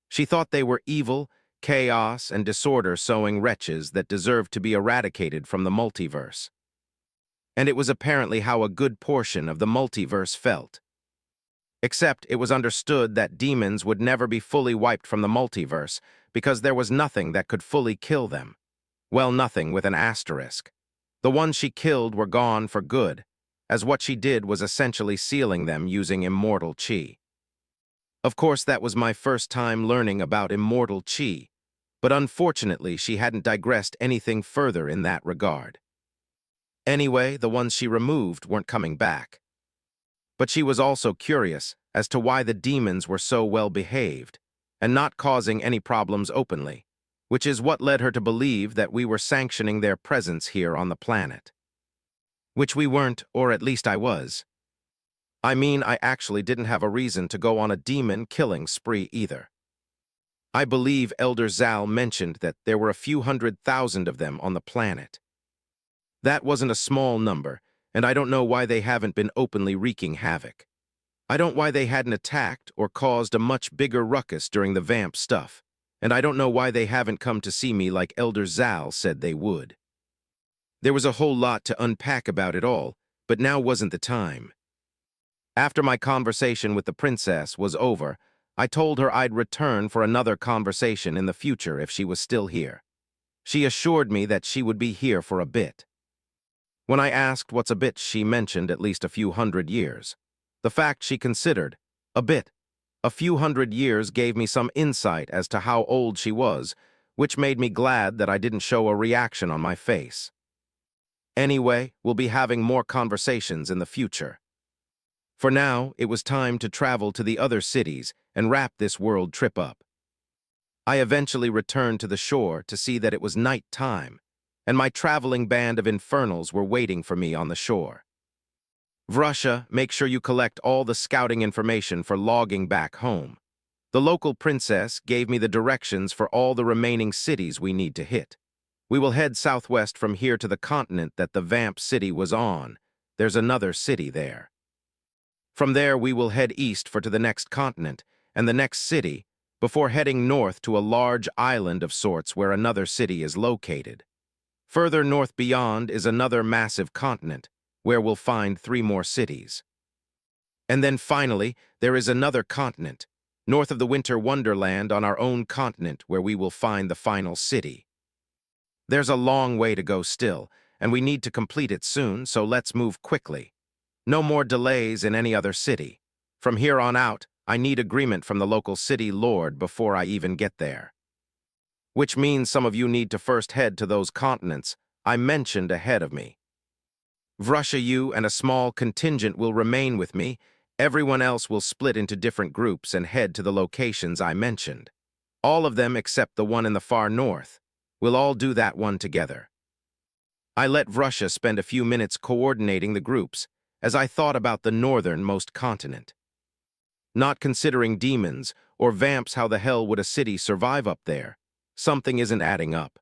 S1: She thought they were evil, chaos, and disorder-sowing wretches that deserved to be eradicated from the multiverse. And it was apparently how a good portion of the multiverse felt. Except it was understood that demons would never be fully wiped from the multiverse because there was nothing that could fully kill them. Well, nothing with an asterisk. The ones she killed were gone for good, as what she did was essentially sealing them using immortal chi. Of course, that was my first time learning about immortal chi, but unfortunately she hadn't digressed anything further in that regard. Anyway, the ones she removed weren't coming back. But she was also curious as to why the demons were so well behaved and not causing any problems openly, which is what led her to believe that we were sanctioning their presence here on the planet. Which we weren't, or at least I was. I mean, I actually didn't have a reason to go on a demon-killing spree either. I believe Elder Zal mentioned that there were a few 100,000 of them on the planet. That wasn't a small number, and I don't know why they haven't been openly wreaking havoc. I don't know why they hadn't attacked or caused a much bigger ruckus during the vamp stuff, and I don't know why they haven't come to see me like Elder Zal said they would. There was a whole lot to unpack about it all, but now wasn't the time. After my conversation with the princess was over, I told her I'd return for another conversation in the future if she was still here. She assured me that she would be here for a bit. When I asked what's a bit, she mentioned at least a few 100 years. The fact she considered a bit, a few 100 years, gave me some insight as to how old she was, which made me glad that I didn't show a reaction on my face. Anyway, we'll be having more conversations in the future. For now, it was time to travel to the other cities and wrap this world trip up. I eventually returned to the shore to see that it was night time, and my traveling band of Infernals were waiting for me on the shore. Vrusha, make sure you collect all the scouting information for logging back home. The local princess gave me the directions for all the remaining cities we need to hit. We will head southwest from here to the continent that the Vamp City was on. There's another city there. From there, we will head east to the next continent and the next city, before heading north to a large island of sorts where another city is located. Further north beyond is another massive continent, where we'll find 3 more cities. And then finally, there is another continent, north of the Winter Wonderland on our own continent, where we will find the final city. There's a long way to go still, and we need to complete it soon, so let's move quickly. No more delays in any other city. From here on out, I need agreement from the local city lord before I even get there. Which means some of you need to first head to those continents I mentioned ahead of me. Vrusha, you and a small contingent will remain with me. Everyone else will split into different groups and head to the locations I mentioned. All of them except the one in the far north. We'll all do that one together. I let Vrusha spend a few minutes coordinating the groups as I thought about the northernmost continent. Not considering demons or vamps, how the hell would a city survive up there? Something isn't adding up.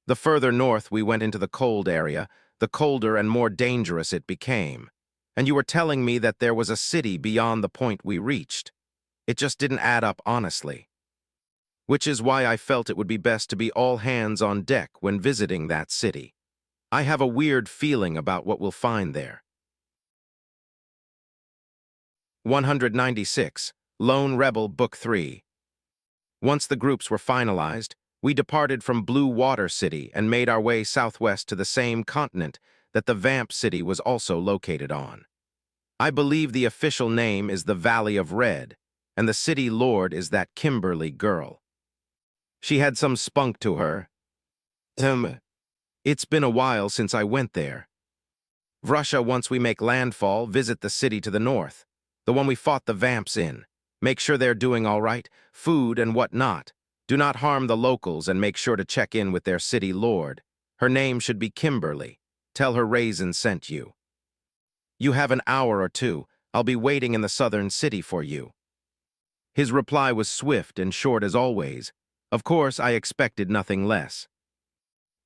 S1: The further north we went into the cold area, the colder and more dangerous it became. And you were telling me that there was a city beyond the point we reached. It just didn't add up, honestly. Which is why I felt it would be best to be all hands on deck when visiting that city. I have a weird feeling about what we'll find there. 196. Lone Rebel, Book 3. Once the groups were finalized, we departed from Blue Water City and made our way southwest to the same continent that the Vamp City was also located on. I believe the official name is the Valley of Red, and the city lord is that Kimberly girl. She had some spunk to her. It's been a while since I went there. Vrusha, once we make landfall, visit the city to the north, the one we fought the vamps in. Make sure they're doing all right, food and whatnot. Do not harm the locals and make sure to check in with their city lord. Her name should be Kimberly. Tell her Raizen sent you. You have an hour or two. I'll be waiting in the southern city for you. His reply was swift and short as always. Of course, I expected nothing less.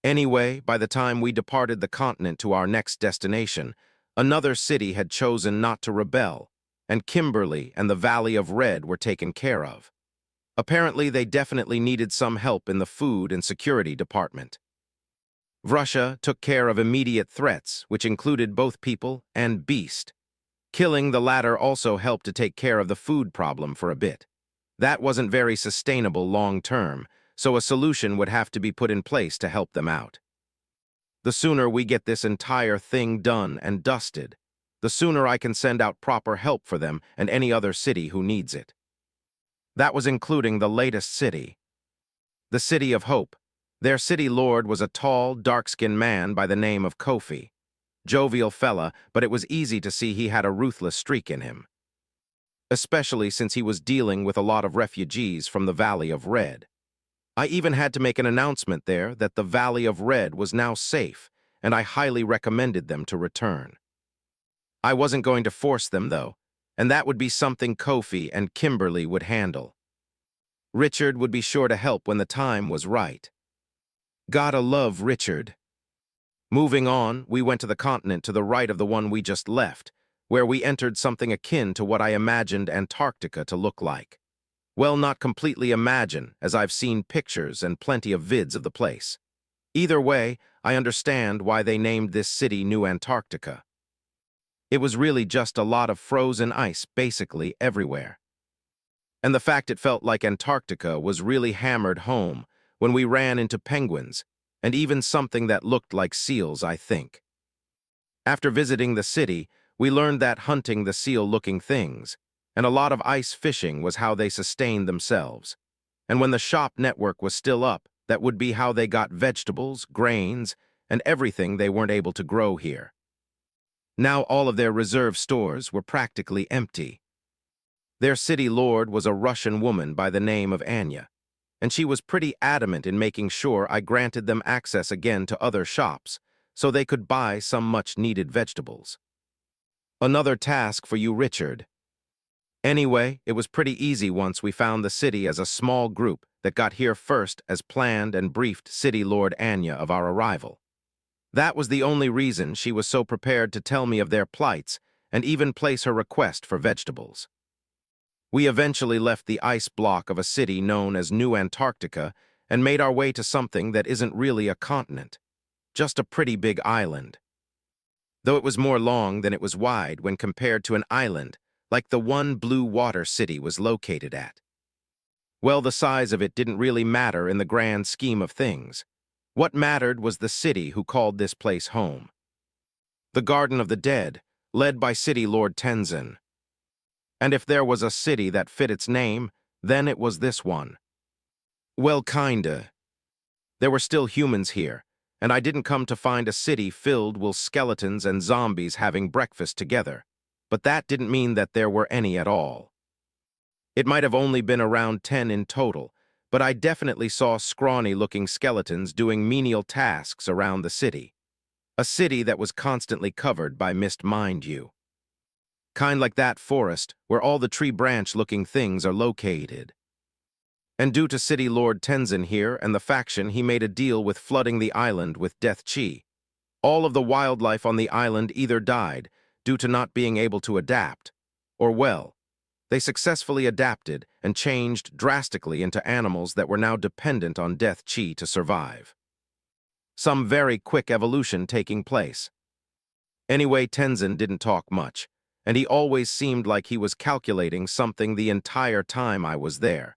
S1: Anyway, by the time we departed the continent to our next destination, another city had chosen not to rebel, and Kimberly and the Valley of Red were taken care of. Apparently, they definitely needed some help in the food and security department. Russia took care of immediate threats, which included both people and beast. Killing the latter also helped to take care of the food problem for a bit. That wasn't very sustainable long-term, so a solution would have to be put in place to help them out. The sooner we get this entire thing done and dusted, the sooner I can send out proper help for them and any other city who needs it. That was including the latest city. The City of Hope. Their city lord was a tall, dark-skinned man by the name of Kofi. Jovial fella, but it was easy to see he had a ruthless streak in him. Especially since he was dealing with a lot of refugees from the Valley of Red. I even had to make an announcement there that the Valley of Red was now safe, and I highly recommended them to return. I wasn't going to force them, though, and that would be something Kofi and Kimberly would handle. Richard would be sure to help when the time was right. Gotta love Richard. Moving on, we went to the continent to the right of the one we just left, where we entered something akin to what I imagined Antarctica to look like. Well, not completely imagine, as I've seen pictures and plenty of vids of the place. Either way, I understand why they named this city New Antarctica. It was really just a lot of frozen ice basically everywhere. And the fact it felt like Antarctica was really hammered home when we ran into penguins, and even something that looked like seals, I think. After visiting the city, we learned that hunting the seal-looking things, and a lot of ice fishing was how they sustained themselves. And when the shop network was still up, that would be how they got vegetables, grains, and everything they weren't able to grow here. Now all of their reserve stores were practically empty. Their city lord was a Russian woman by the name of Anya, and she was pretty adamant in making sure I granted them access again to other shops so they could buy some much-needed vegetables. Another task for you, Richard. Anyway, it was pretty easy once we found the city as a small group that got here first as planned and briefed City Lord Anya of our arrival. That was the only reason she was so prepared to tell me of their plights and even place her request for vegetables. We eventually left the ice block of a city known as New Antarctica and made our way to something that isn't really a continent, just a pretty big island. Though it was more long than it was wide when compared to an island like the one blue water city was located at. Well, the size of it didn't really matter in the grand scheme of things. What mattered was the city who called this place home. The Garden of the Dead, led by City Lord Tenzin. And if there was a city that fit its name, then it was this one. Well, kinda. There were still humans here, and I didn't come to find a city filled with skeletons and zombies having breakfast together, but that didn't mean that there were any at all. It might have only been around 10 in total, but I definitely saw scrawny-looking skeletons doing menial tasks around the city. A city that was constantly covered by mist, mind you. Kind like that forest where all the tree branch-looking things are located. And due to City Lord Tenzin here and the faction, he made a deal with flooding the island with death chi. All of the wildlife on the island either died due to not being able to adapt, or well, they successfully adapted and changed drastically into animals that were now dependent on death chi to survive. Some very quick evolution taking place. Anyway, Tenzin didn't talk much, and he always seemed like he was calculating something the entire time I was there.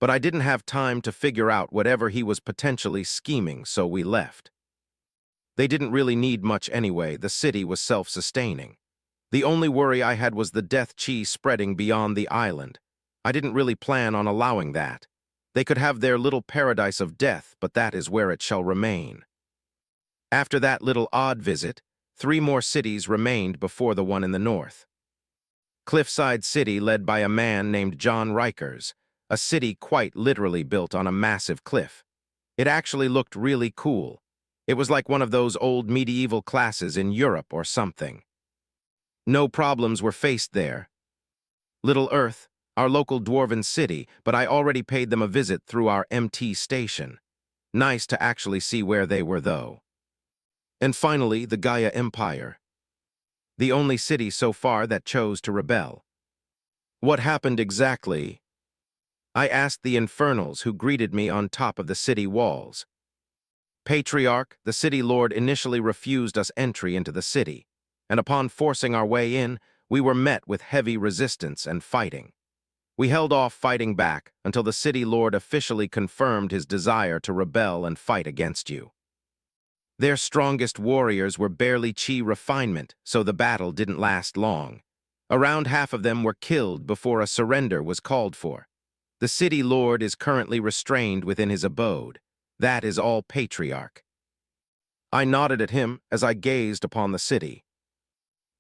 S1: But I didn't have time to figure out whatever he was potentially scheming, so we left. They didn't really need much anyway, the city was self-sustaining. The only worry I had was the death chi spreading beyond the island. I didn't really plan on allowing that. They could have their little paradise of death, but that is where it shall remain. After that little odd visit, 3 more cities remained before the one in the north. Cliffside City led by a man named John Rikers, a city quite literally built on a massive cliff. It actually looked really cool. It was like one of those old medieval classes in Europe or something. No problems were faced there. Little Earth, our local dwarven city, but I already paid them a visit through our MT station. Nice to actually see where they were, though. And finally, the Gaia Empire. The only city so far that chose to rebel. What happened exactly? I asked the Infernals who greeted me on top of the city walls. Patriarch, the city lord, initially refused us entry into the city, and upon forcing our way in, we were met with heavy resistance and fighting. We held off fighting back until the city lord officially confirmed his desire to rebel and fight against you. Their strongest warriors were barely chi refinement, so the battle didn't last long. Around half of them were killed before a surrender was called for. The city lord is currently restrained within his abode. That is all, Patriarch. I nodded at him as I gazed upon the city.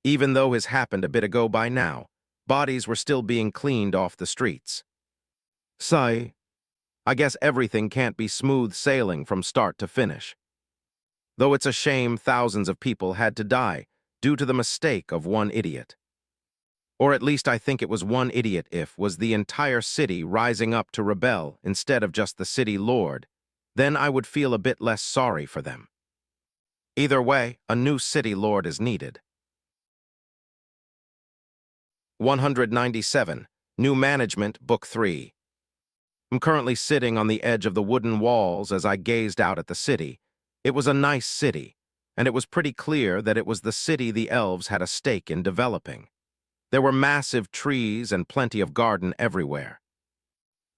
S1: Even though this happened a bit ago by now, bodies were still being cleaned off the streets. Sigh. I guess everything can't be smooth sailing from start to finish. Though it's a shame thousands of people had to die due to the mistake of one idiot. Or at least I think it was one idiot if was the entire city rising up to rebel instead of just the city lord. Then I would feel a bit less sorry for them. Either way, a new city lord is needed. 197. New Management, Book 3. I'm currently sitting on the edge of the wooden walls as I gazed out at the city. It was a nice city, and it was pretty clear that it was the city the elves had a stake in developing. There were massive trees and plenty of garden everywhere.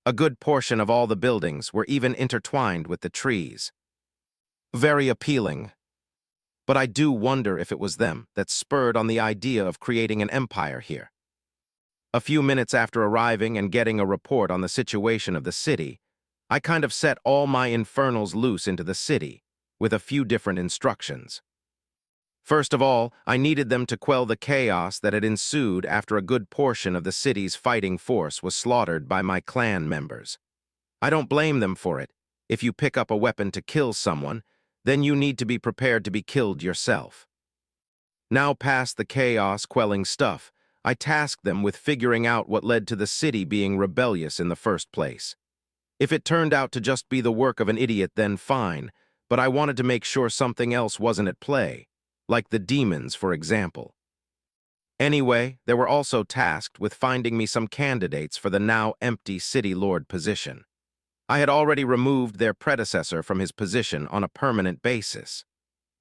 S1: A good portion of all the buildings were even intertwined with the trees. Very appealing. But I do wonder if it was them that spurred on the idea of creating an empire here. A few minutes after arriving and getting a report on the situation of the city, I kind of set all my infernals loose into the city, with a few different instructions. First of all, I needed them to quell the chaos that had ensued after a good portion of the city's fighting force was slaughtered by my clan members. I don't blame them for it. If you pick up a weapon to kill someone, then you need to be prepared to be killed yourself. Now past the chaos-quelling stuff, I tasked them with figuring out what led to the city being rebellious in the first place. If it turned out to just be the work of an idiot, then fine, but I wanted to make sure something else wasn't at play, like the demons, for example. Anyway, they were also tasked with finding me some candidates for the now empty city lord position. I had already removed their predecessor from his position on a permanent basis,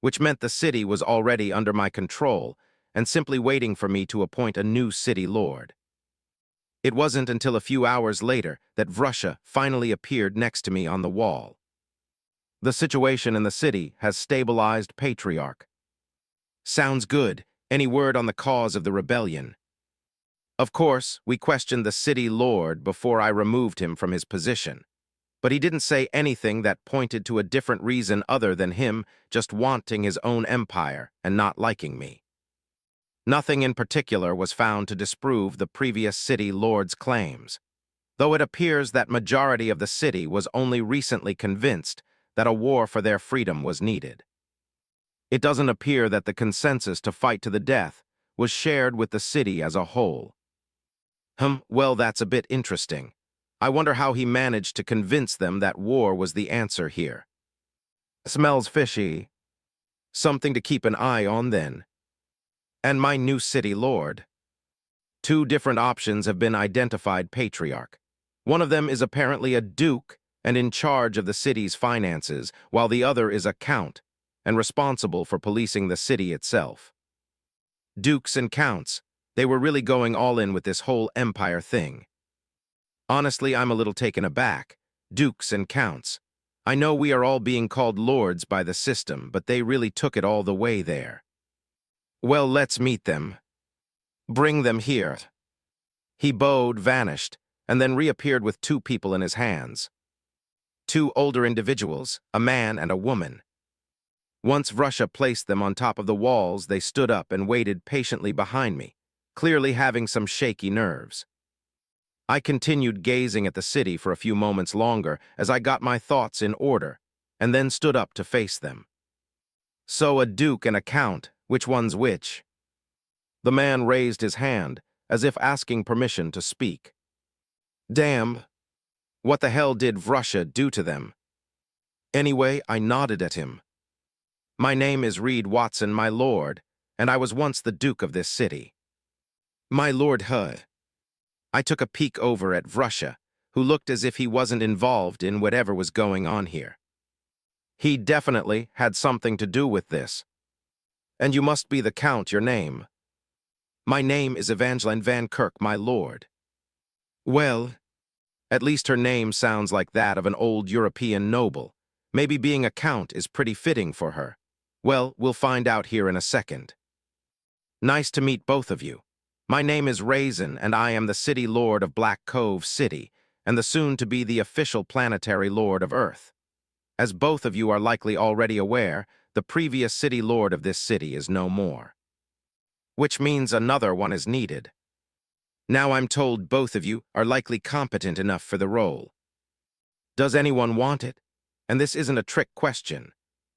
S1: which meant the city was already under my control and simply waiting for me to appoint a new city lord. It wasn't until a few hours later that Vrusha finally appeared next to me on the wall. The situation in the city has stabilized, Patriarch. Sounds good. Any word on the cause of the rebellion? Of course, we questioned the city lord before I removed him from his position, but he didn't say anything that pointed to a different reason other than him just wanting his own empire and not liking me. Nothing in particular was found to disprove the previous city lord's claims, though it appears that majority of the city was only recently convinced that a war for their freedom was needed. It doesn't appear that the consensus to fight to the death was shared with the city as a whole. Well, that's a bit interesting. I wonder how he managed to convince them that war was the answer here. Smells fishy. Something to keep an eye on then. And my new city lord. 2 different options have been identified, Patriarch. One of them is apparently a duke and in charge of the city's finances, while the other is a count and responsible for policing the city itself. Dukes and counts, they were really going all in with this whole empire thing. Honestly, I'm a little taken aback. Dukes and counts. I know we are all being called lords by the system, but they really took it all the way there. Well, let's meet them. Bring them here. He bowed, vanished, and then reappeared with 2 people in his hands. 2 older individuals, a man and a woman. Once Vrusha placed them on top of the walls, they stood up and waited patiently behind me, clearly having some shaky nerves. I continued gazing at the city for a few moments longer as I got my thoughts in order, and then stood up to face them. So a duke and a count, which one's which? The man raised his hand, as if asking permission to speak. Damn, what the hell did Vrussia do to them? Anyway, I nodded at him. My name is Reed Watson, my lord, and I was once the duke of this city. My lord Hud. I took a peek over at Vrussia, who looked as if he wasn't involved in whatever was going on here. He definitely had something to do with this. And you must be the count, your name. My name is Evangeline Van Kirk, my lord. Well, at least her name sounds like that of an old European noble. Maybe being a count is pretty fitting for her. Well, we'll find out here in a second. Nice to meet both of you. My name is Raizen, and I am the City Lord of Black Cove City, and the soon-to-be the official Planetary Lord of Earth. As both of you are likely already aware, the previous City Lord of this city is no more. Which means another one is needed. Now I'm told both of you are likely competent enough for the role. Does anyone want it? And this isn't a trick question.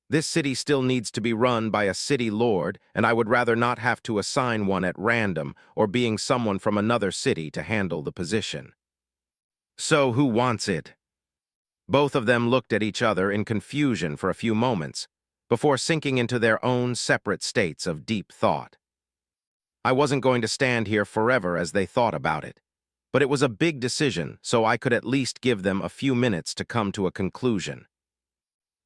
S1: This city still needs to be run by a city lord, and I would rather not have to assign one at random or being someone from another city to handle the position. So who wants it? Both of them looked at each other in confusion for a few moments, before sinking into their own separate states of deep thought. I wasn't going to stand here forever as they thought about it, but it was a big decision, so I could at least give them a few minutes to come to a conclusion.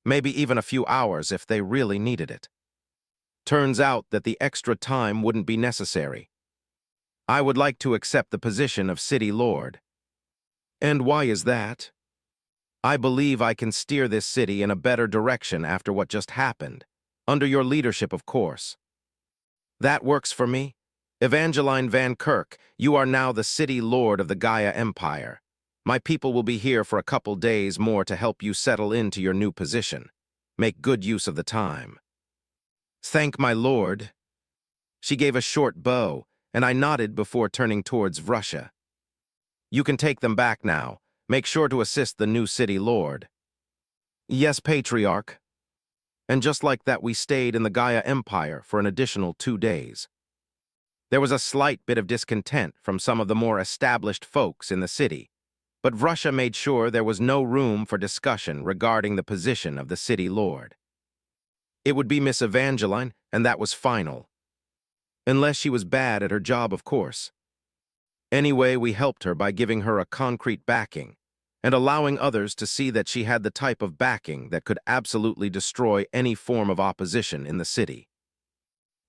S1: Maybe even a few hours if they really needed it. Turns out that the extra time wouldn't be necessary. I would like to accept the position of City Lord. And why is that? I believe I can steer this city in a better direction after what just happened, under your leadership, of course. That works for me. Evangeline Van Kirk, you are now the City Lord of the Gaia Empire. My people will be here for a couple days more to help you settle into your new position. Make good use of the time. Thank my lord. She gave a short bow, and I nodded before turning towards Vrussia. You can take them back now. Make sure to assist the new city lord. Yes, patriarch. And just like that, we stayed in the Gaia Empire for an additional 2 days. There was a slight bit of discontent from some of the more established folks in the city, but Vrussia made sure there was no room for discussion regarding the position of the city lord. It would be Miss Evangeline, and that was final. Unless she was bad at her job, of course. Anyway, we helped her by giving her a concrete backing, and allowing others to see that she had the type of backing that could absolutely destroy any form of opposition in the city.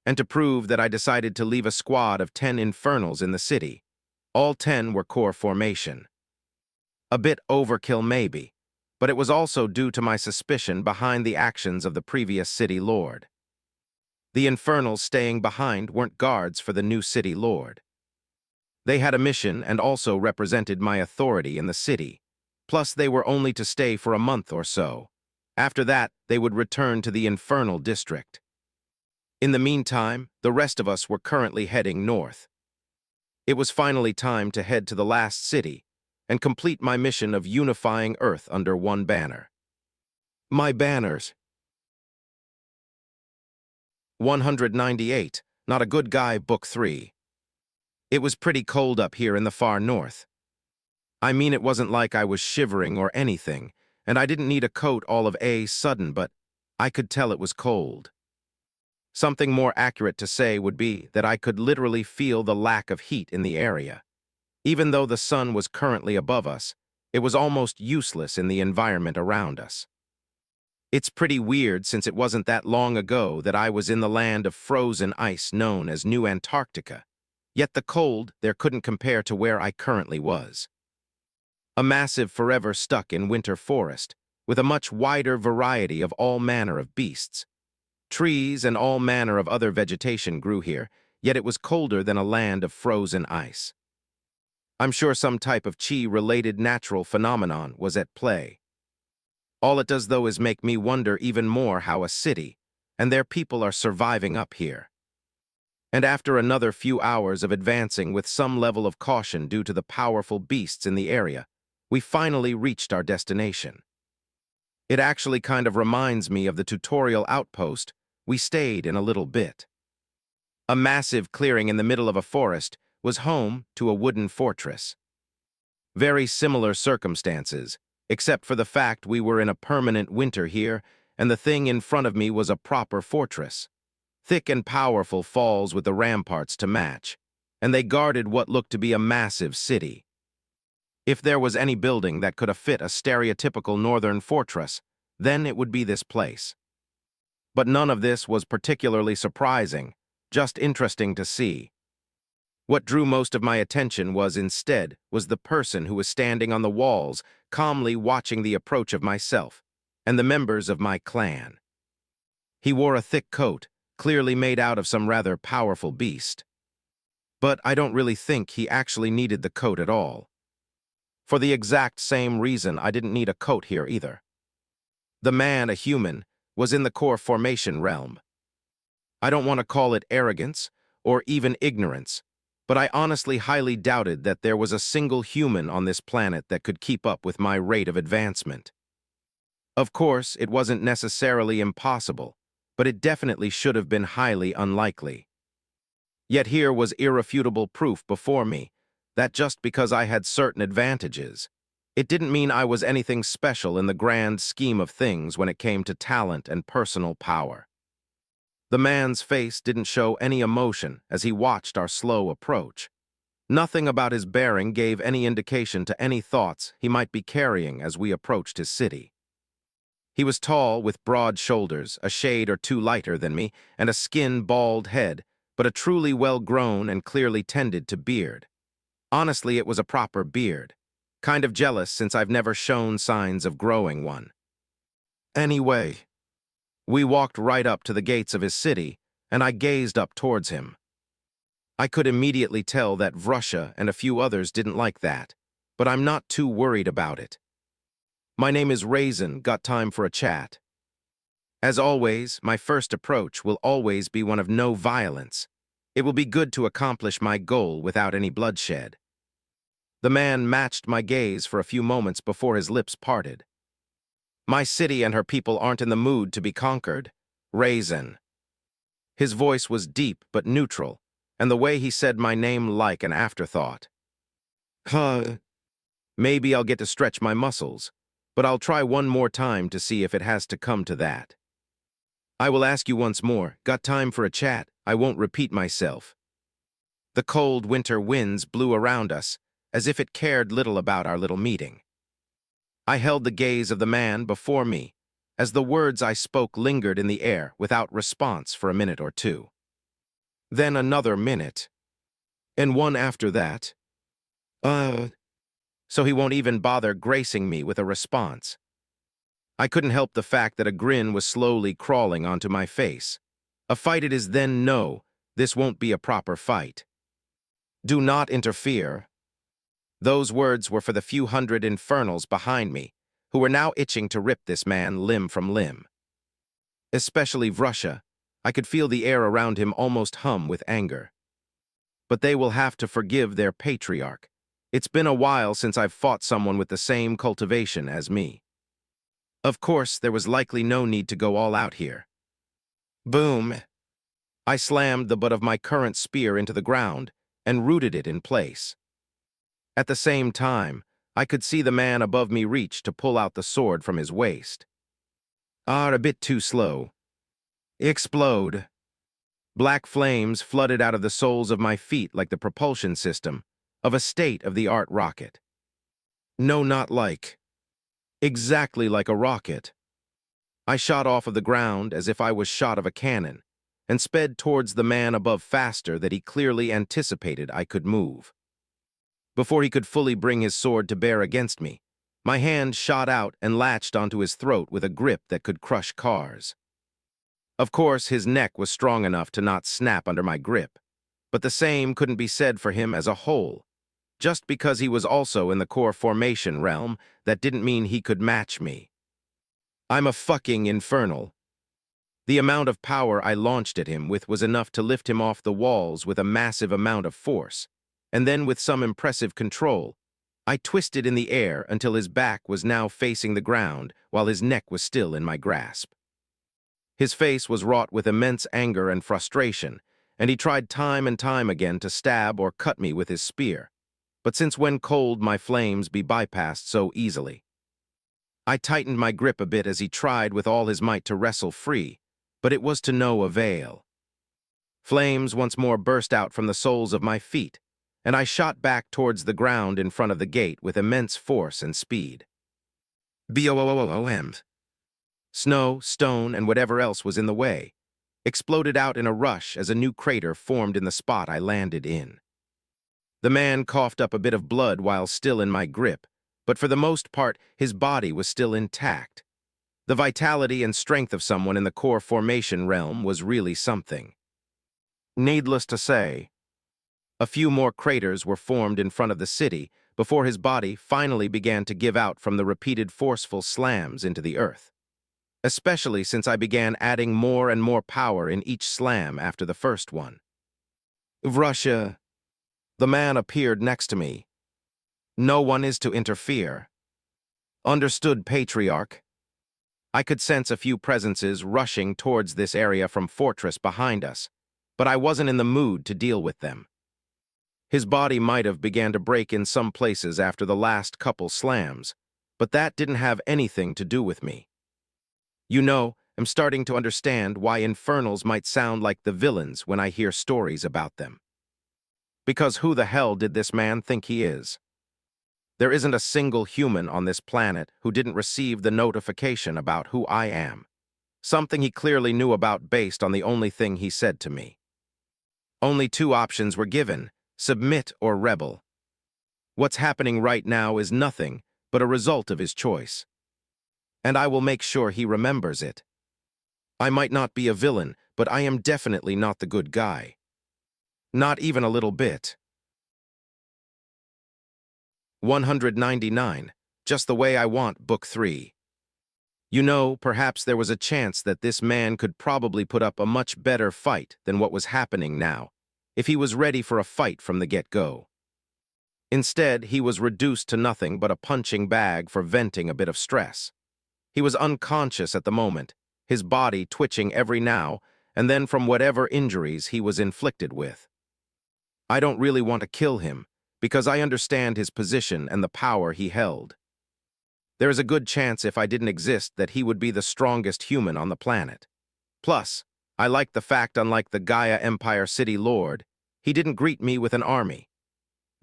S1: And to prove that, I decided to leave a squad of 10 Infernals in the city. All 10 were core formation. A bit overkill maybe, but it was also due to my suspicion behind the actions of the previous city lord. The Infernals staying behind weren't guards for the new city lord. They had a mission and also represented my authority in the city, plus they were only to stay for a month or so. After that, they would return to the Infernal district. In the meantime, the rest of us were currently heading north. It was finally time to head to the last city and complete my mission of unifying Earth under one banner. My banners. 198, Not a Good Guy, Book 3. It was pretty cold up here in the far north. I mean, it wasn't like I was shivering or anything, and I didn't need a coat all of a sudden, but I could tell it was cold. Something more accurate to say would be that I could literally feel the lack of heat in the area. Even though the sun was currently above us, it was almost useless in the environment around us. It's pretty weird since it wasn't that long ago that I was in the land of frozen ice known as New Antarctica, yet the cold there couldn't compare to where I currently was. A massive forever stuck in winter forest, with a much wider variety of all manner of beasts. Trees and all manner of other vegetation grew here, yet it was colder than a land of frozen ice. I'm sure some type of chi-related natural phenomenon was at play. All it does, though, is make me wonder even more how a city and their people are surviving up here. And after another few hours of advancing with some level of caution due to the powerful beasts in the area, we finally reached our destination. It actually kind of reminds me of the tutorial outpost we stayed in a little bit. A massive clearing in the middle of a forest was home to a wooden fortress. Very similar circumstances, except for the fact we were in a permanent winter here, and the thing in front of me was a proper fortress. Thick and powerful falls with the ramparts to match, and they guarded what looked to be a massive city. If there was any building that could have fit a stereotypical northern fortress, then it would be this place. But none of this was particularly surprising, just interesting to see. What drew most of my attention was the person who was standing on the walls, calmly watching the approach of myself and the members of my clan. He wore a thick coat, clearly made out of some rather powerful beast. But I don't really think he actually needed the coat at all. For the exact same reason I didn't need a coat here either. The man, a human, was in the core formation realm. I don't want to call it arrogance or even ignorance, but I honestly highly doubted that there was a single human on this planet that could keep up with my rate of advancement. Of course, it wasn't necessarily impossible, but it definitely should have been highly unlikely. Yet here was irrefutable proof before me that just because I had certain advantages, it didn't mean I was anything special in the grand scheme of things when it came to talent and personal power. The man's face didn't show any emotion as he watched our slow approach. Nothing about his bearing gave any indication to any thoughts he might be carrying as we approached his city. He was tall, with broad shoulders, a shade or two lighter than me, and a skin-bald head, but a truly well-grown and clearly tended to beard. Honestly, it was a proper beard. Kind of jealous since I've never shown signs of growing one. Anyway, we walked right up to the gates of his city, and I gazed up towards him. I could immediately tell that Vrusha and a few others didn't like that, but I'm not too worried about it. My name is Raizen, got time for a chat. As always, my first approach will always be one of no violence. It will be good to accomplish my goal without any bloodshed. The man matched my gaze for a few moments before his lips parted. My city and her people aren't in the mood to be conquered. Raizen. His voice was deep but neutral, and the way he said my name like an afterthought. Maybe I'll get to stretch my muscles, but I'll try one more time to see if it has to come to that. I will ask you once more, got time for a chat? I won't repeat myself. The cold winter winds blew around us, as if it cared little about our little meeting. I held the gaze of the man before me, as the words I spoke lingered in the air without response for a minute or two. Then another minute, and one after that. So he won't even bother gracing me with a response. I couldn't help the fact that a grin was slowly crawling onto my face. A fight it is then no, this won't be a proper fight. Do not interfere. Those words were for the few hundred infernals behind me, who were now itching to rip this man limb from limb. Especially Vrusha, I could feel the air around him almost hum with anger. But they will have to forgive their patriarch. It's been a while since I've fought someone with the same cultivation as me. Of course, there was likely no need to go all out here. Boom! I slammed the butt of my current spear into the ground and rooted it in place. At the same time, I could see the man above me reach to pull out the sword from his waist. A bit too slow. Explode. Black flames flooded out of the soles of my feet like the propulsion system of a state-of-the-art rocket. No, not like. Exactly like a rocket. I shot off of the ground as if I was shot of a cannon, and sped towards the man above faster than he clearly anticipated I could move. Before he could fully bring his sword to bear against me, my hand shot out and latched onto his throat with a grip that could crush cars. Of course, his neck was strong enough to not snap under my grip, but the same couldn't be said for him as a whole. Just because he was also in the core formation realm, that didn't mean he could match me. I'm a fucking Infernal. The amount of power I launched at him with was enough to lift him off the walls with a massive amount of force, and then with some impressive control, I twisted in the air until his back was now facing the ground while his neck was still in my grasp. His face was wrought with immense anger and frustration, and he tried time and time again to stab or cut me with his spear. But since when cold my flames be bypassed so easily? I tightened my grip a bit as he tried with all his might to wrestle free, but it was to no avail. Flames once more burst out from the soles of my feet, and I shot back towards the ground in front of the gate with immense force and speed. BOOOOMs. Snow, stone, and whatever else was in the way exploded out in a rush as a new crater formed in the spot I landed in. The man coughed up a bit of blood while still in my grip, but for the most part his body was still intact. The vitality and strength of someone in the core formation realm was really something. Needless to say, a few more craters were formed in front of the city before his body finally began to give out from the repeated forceful slams into the earth. Especially since I began adding more and more power in each slam after the first one. Russia. The man appeared next to me. No one is to interfere. Understood, patriarch. I could sense a few presences rushing towards this area from fortress behind us, but I wasn't in the mood to deal with them. His body might have began to break in some places after the last couple slams, but that didn't have anything to do with me. You know, I'm starting to understand why Infernals might sound like the villains when I hear stories about them. Because who the hell did this man think he is? There isn't a single human on this planet who didn't receive the notification about who I am. Something he clearly knew about based on the only thing he said to me. Only two options were given, submit or rebel. What's happening right now is nothing but a result of his choice. And I will make sure he remembers it. I might not be a villain, but I am definitely not the good guy. Not even a little bit. 199, just the way I want, Book 3. You know, perhaps there was a chance that this man could probably put up a much better fight than what was happening now, if he was ready for a fight from the get-go. Instead, he was reduced to nothing but a punching bag for venting a bit of stress. He was unconscious at the moment, his body twitching every now and then from whatever injuries he was inflicted with. I don't really want to kill him, because I understand his position and the power he held. There is a good chance if I didn't exist that he would be the strongest human on the planet. Plus, I like the fact, unlike the Gaia Empire City Lord, he didn't greet me with an army.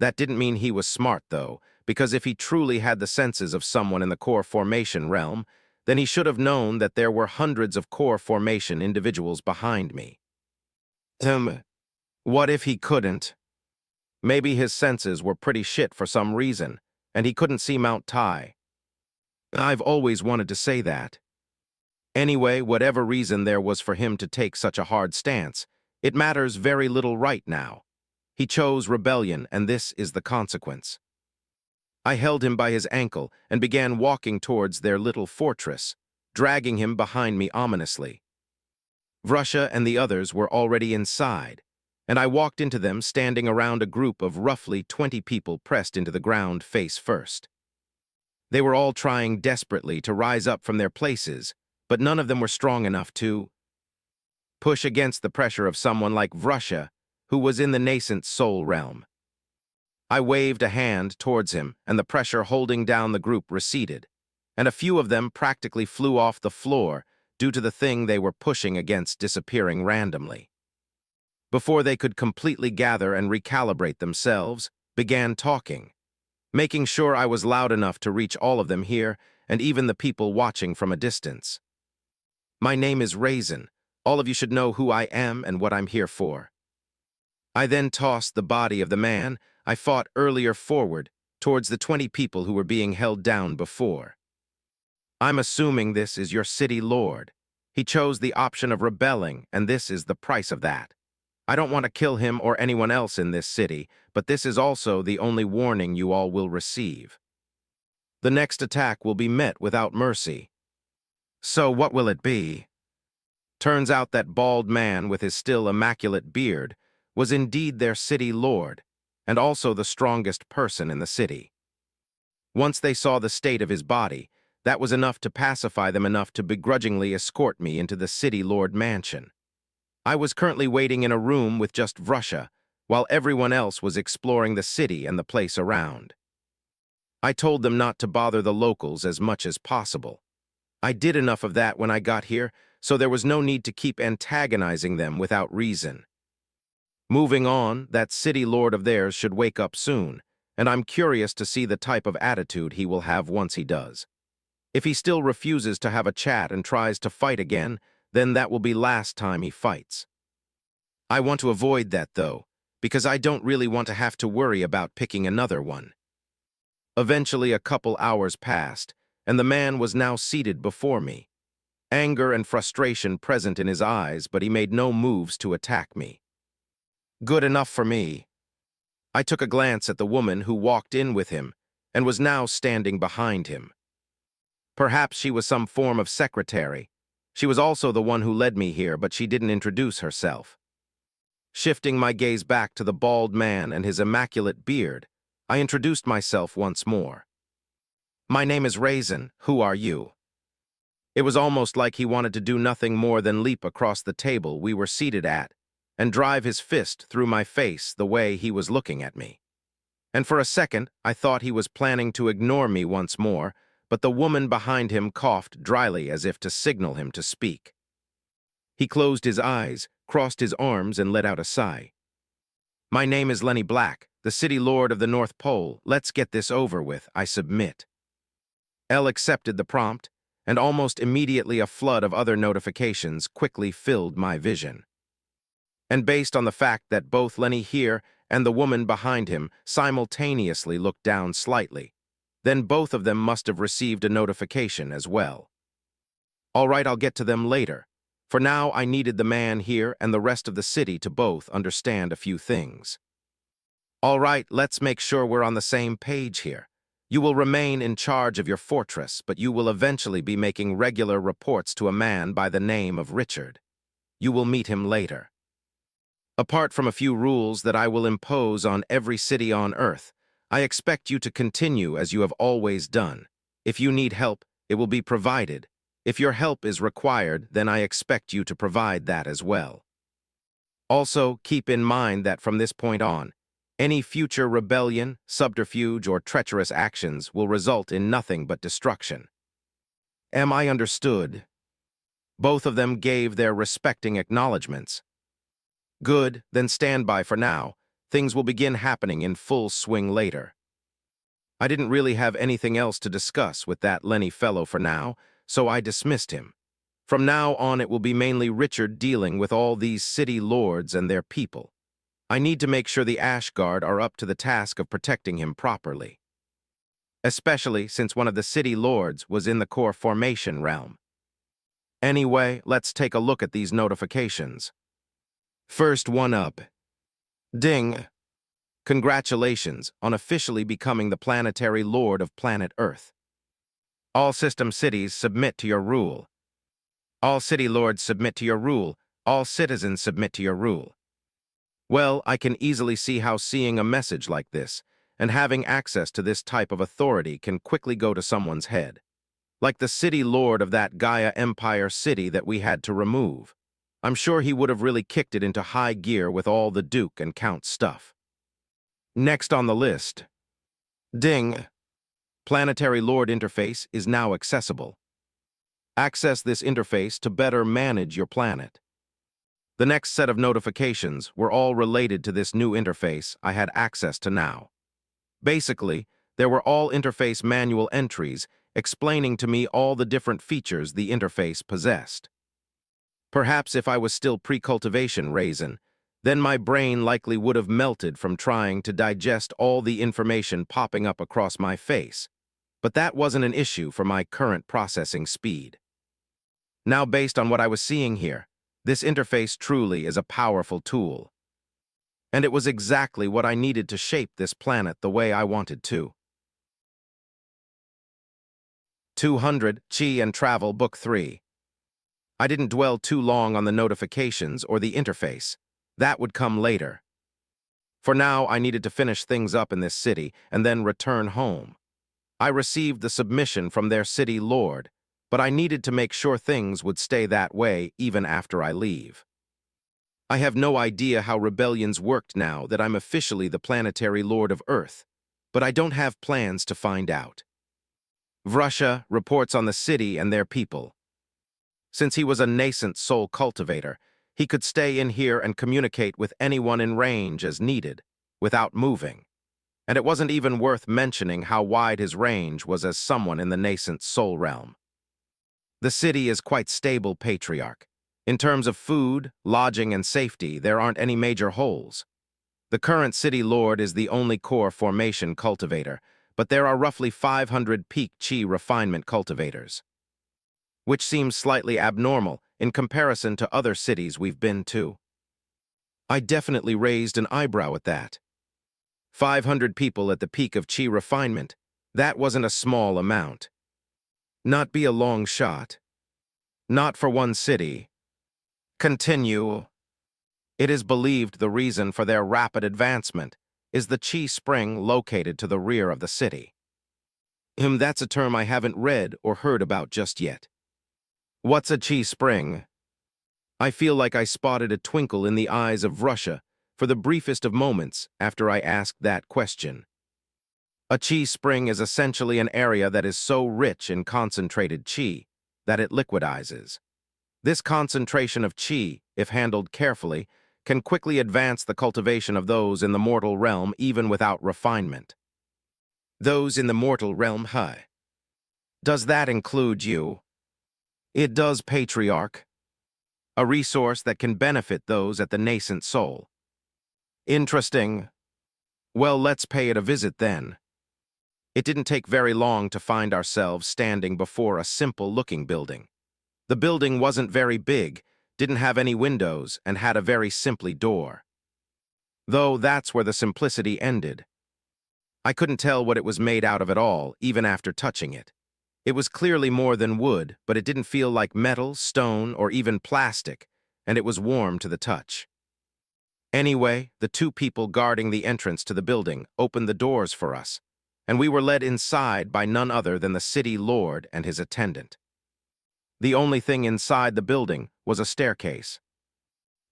S1: That didn't mean he was smart, though, because if he truly had the senses of someone in the core formation realm, then he should have known that there were hundreds of core formation individuals behind me. What if he couldn't? Maybe his senses were pretty shit for some reason, and he couldn't see Mount Tai. I've always wanted to say that. Anyway, whatever reason there was for him to take such a hard stance, it matters very little right now. He chose rebellion, and this is the consequence. I held him by his ankle and began walking towards their little fortress, dragging him behind me ominously. Vrusha and the others were already inside, and I walked into them standing around a group of roughly 20 people pressed into the ground face first. They were all trying desperately to rise up from their places, but none of them were strong enough to push against the pressure of someone like Vrusha, who was in the nascent soul realm. I waved a hand towards him, and the pressure holding down the group receded, and a few of them practically flew off the floor due to the thing they were pushing against disappearing randomly. Before they could completely gather and recalibrate themselves, began talking, making sure I was loud enough to reach all of them here and even the people watching from a distance. My name is Raizen. All of you should know who I am and what I'm here for. I then tossed the body of the man I fought earlier forward towards the 20 people who were being held down before. I'm assuming this is your city lord. He chose the option of rebelling, and this is the price of that. I don't want to kill him or anyone else in this city, but this is also the only warning you all will receive. The next attack will be met without mercy. So what will it be? Turns out that bald man with his still immaculate beard was indeed their city lord, and also the strongest person in the city. Once they saw the state of his body, that was enough to pacify them enough to begrudgingly escort me into the city lord mansion. I was currently waiting in a room with just Vrusha, while everyone else was exploring the city and the place around. I told them not to bother the locals as much as possible. I did enough of that when I got here, so there was no need to keep antagonizing them without reason. Moving on, that city lord of theirs should wake up soon, and I'm curious to see the type of attitude he will have once he does. If he still refuses to have a chat and tries to fight again, then that will be last time he fights. I want to avoid that, though, because I don't really want to have to worry about picking another one. Eventually, a couple hours passed, and the man was now seated before me. Anger and frustration present in his eyes, but he made no moves to attack me. Good enough for me. I took a glance at the woman who walked in with him and was now standing behind him. Perhaps she was some form of secretary. She was also the one who led me here, but she didn't introduce herself. Shifting my gaze back to the bald man and his immaculate beard, I introduced myself once more. My name is Raizen. Who are you? It was almost like he wanted to do nothing more than leap across the table we were seated at and drive his fist through my face the way he was looking at me. And for a second, I thought he was planning to ignore me once more, but the woman behind him coughed dryly as if to signal him to speak. He closed his eyes, crossed his arms, and let out a sigh. My name is Lenny Black, the city lord of the North Pole. Let's get this over with, I submit. Elle accepted the prompt, and almost immediately a flood of other notifications quickly filled my vision. And based on the fact that both Lenny here and the woman behind him simultaneously looked down slightly, then both of them must have received a notification as well. All right, I'll get to them later. For now, I needed the man here and the rest of the city to both understand a few things. All right, let's make sure we're on the same page here. You will remain in charge of your fortress, but you will eventually be making regular reports to a man by the name of Richard. You will meet him later. Apart from a few rules that I will impose on every city on Earth, I expect you to continue as you have always done. If you need help, it will be provided. If your help is required, then I expect you to provide that as well. Also, keep in mind that from this point on, any future rebellion, subterfuge, or treacherous actions will result in nothing but destruction. Am I understood? Both of them gave their respecting acknowledgments. Good, then stand by for now. Things will begin happening in full swing later. I didn't really have anything else to discuss with that Lenny fellow for now, so I dismissed him. From now on, it will be mainly Richard dealing with all these city lords and their people. I need to make sure the Ashguard are up to the task of protecting him properly. Especially since one of the city lords was in the core formation realm. Anyway, let's take a look at these notifications. First one up. Ding! Congratulations on officially becoming the planetary lord of planet Earth. All system cities submit to your rule. All city lords submit to your rule. All citizens submit to your rule. Well, I can easily see how seeing a message like this and having access to this type of authority can quickly go to someone's head. Like the city lord of that Gaia Empire city that we had to remove. I'm sure he would have really kicked it into high gear with all the Duke and Count stuff. Next on the list. Ding! Planetary Lord interface is now accessible. Access this interface to better manage your planet. The next set of notifications were all related to this new interface I had access to now. Basically, there were all interface manual entries explaining to me all the different features the interface possessed. Perhaps if I was still pre-cultivation Raizen, then my brain likely would have melted from trying to digest all the information popping up across my face, but that wasn't an issue for my current processing speed. Now, based on what I was seeing here, this interface truly is a powerful tool. And it was exactly what I needed to shape this planet the way I wanted to. 200 Chi and Travel Book 3. I didn't dwell too long on the notifications or the interface. That would come later. For now, I needed to finish things up in this city and then return home. I received the submission from their city lord, but I needed to make sure things would stay that way even after I leave. I have no idea how rebellions worked now that I'm officially the planetary lord of Earth, but I don't have plans to find out. Vrusha reports on the city and their people. Since he was a nascent soul cultivator, he could stay in here and communicate with anyone in range as needed, without moving. And it wasn't even worth mentioning how wide his range was as someone in the nascent soul realm. The city is quite stable, patriarch. In terms of food, lodging, and safety, there aren't any major holes. The current city lord is the only core formation cultivator, but there are roughly 500 peak chi refinement cultivators, which seems slightly abnormal in comparison to other cities we've been to. I definitely raised an eyebrow at that. 500 people at the peak of chi refinement, that wasn't a small amount. Not be a long shot. Not for one city. Continue. It is believed the reason for their rapid advancement is the chi spring located to the rear of the city. That's a term I haven't read or heard about just yet. What's a chi spring? I feel like I spotted a twinkle in the eyes of Vrusha for the briefest of moments after I asked that question. A chi spring is essentially an area that is so rich in concentrated chi that it liquidizes. This concentration of chi, if handled carefully, can quickly advance the cultivation of those in the mortal realm even without refinement. Those in the mortal realm, huh? Does that include you? It does, patriarch. A resource that can benefit those at the nascent soul. Interesting. Well, let's pay it a visit then. It didn't take very long to find ourselves standing before a simple-looking building. The building wasn't very big, didn't have any windows, and had a very simply door. Though that's where the simplicity ended. I couldn't tell what it was made out of at all, even after touching it. It was clearly more than wood, but it didn't feel like metal, stone, or even plastic, and it was warm to the touch. Anyway, the two people guarding the entrance to the building opened the doors for us, and we were led inside by none other than the city lord and his attendant. The only thing inside the building was a staircase.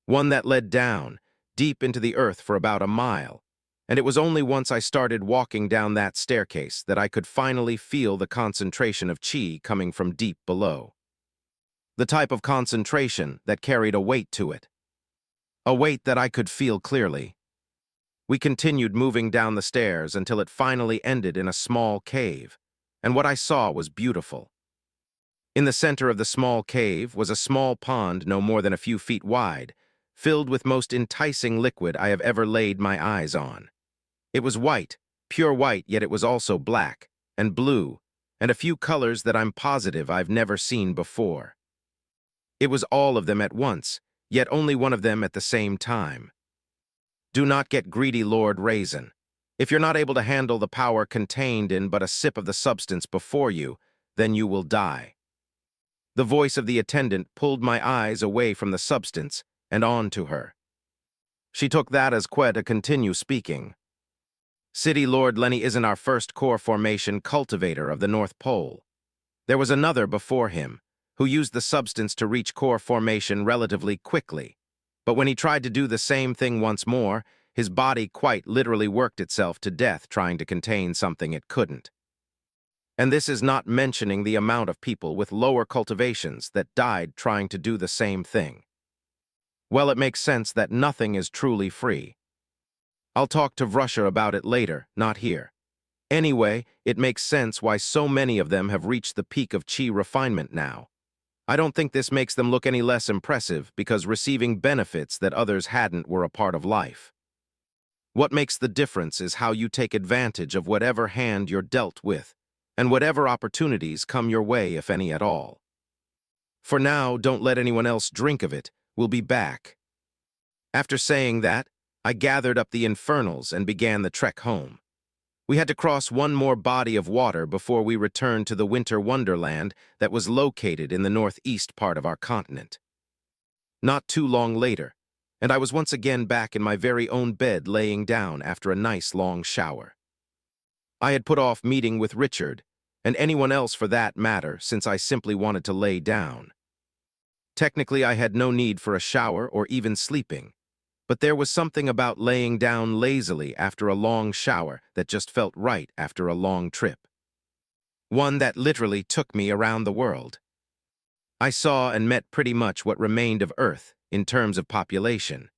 S1: One that led down, deep into the earth for about a mile, and it was only once I started walking down that staircase that I could finally feel the concentration of chi coming from deep below. The type of concentration that carried a weight to it. A weight that I could feel clearly. We continued moving down the stairs until it finally ended in a small cave, and what I saw was beautiful. In the center of the small cave was a small pond no more than a few feet wide, filled with most enticing liquid I have ever laid my eyes on. It was white, pure white, yet it was also black and blue, and a few colors that I'm positive I've never seen before. It was all of them at once, yet only one of them at the same time. Do not get greedy, Lord Raizen. If you're not able to handle the power contained in but a sip of the substance before you, then you will die. The voice of the attendant pulled my eyes away from the substance and on to her. She took that as qued to continue speaking. City Lord Lenny isn't our first core formation cultivator of the North Pole. There was another before him, who used the substance to reach core formation relatively quickly. But when he tried to do the same thing once more, his body quite literally worked itself to death trying to contain something it couldn't. And this is not mentioning the amount of people with lower cultivations that died trying to do the same thing. Well, it makes sense that nothing is truly free. I'll talk to Vrusha about it later, not here. Anyway, it makes sense why so many of them have reached the peak of chi refinement now. I don't think this makes them look any less impressive because receiving benefits that others hadn't were a part of life. What makes the difference is how you take advantage of whatever hand you're dealt with, and whatever opportunities come your way, if any at all. For now, don't let anyone else drink of it. We'll be back. After saying that, I gathered up the Infernals and began the trek home. We had to cross one more body of water before we returned to the winter wonderland that was located in the northeast part of our continent. Not too long later, and I was once again back in my very own bed laying down after a nice long shower. I had put off meeting with Richard, and anyone else for that matter, since I simply wanted to lay down. Technically, I had no need for a shower or even sleeping, but there was something about laying down lazily after a long shower that just felt right after a long trip. One that literally took me around the world. I saw and met pretty much what remained of Earth in terms of population.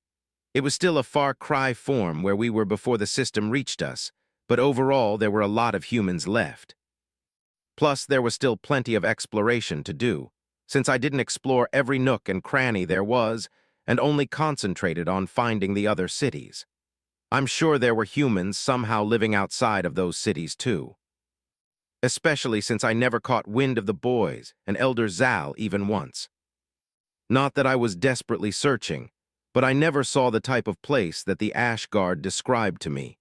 S1: It was still a far cry from where we were before the system reached us, but overall there were a lot of humans left. Plus, there was still plenty of exploration to do, since I didn't explore every nook and cranny there was, and only concentrated on finding the other cities. I'm sure there were humans somehow living outside of those cities too. Especially since I never caught wind of the boys and Elder Zal even once. Not that I was desperately searching, but I never saw the type of place that the Ash Guard described to me.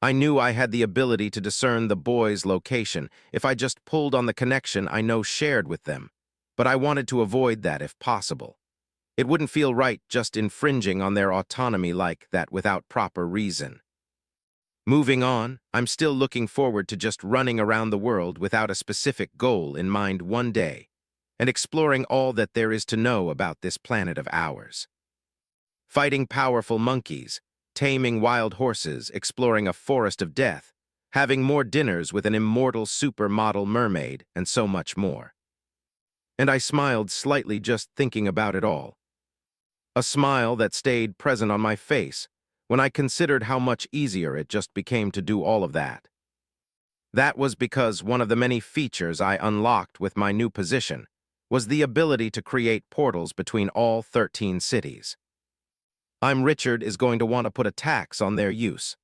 S1: I knew I had the ability to discern the boys' location if I just pulled on the connection I know shared with them, but I wanted to avoid that if possible. It wouldn't feel right just infringing on their autonomy like that without proper reason. Moving on, I'm still looking forward to just running around the world without a specific goal in mind one day, and exploring all that there is to know about this planet of ours. Fighting powerful monkeys, taming wild horses, exploring a forest of death, having more dinners with an immortal supermodel mermaid, and so much more. And I smiled slightly just thinking about it all. A smile that stayed present on my face when I considered how much easier it just became to do all of that. That was because one of the many features I unlocked with my new position was the ability to create portals between all 13 cities. Richard is going to want to put a tax on their use.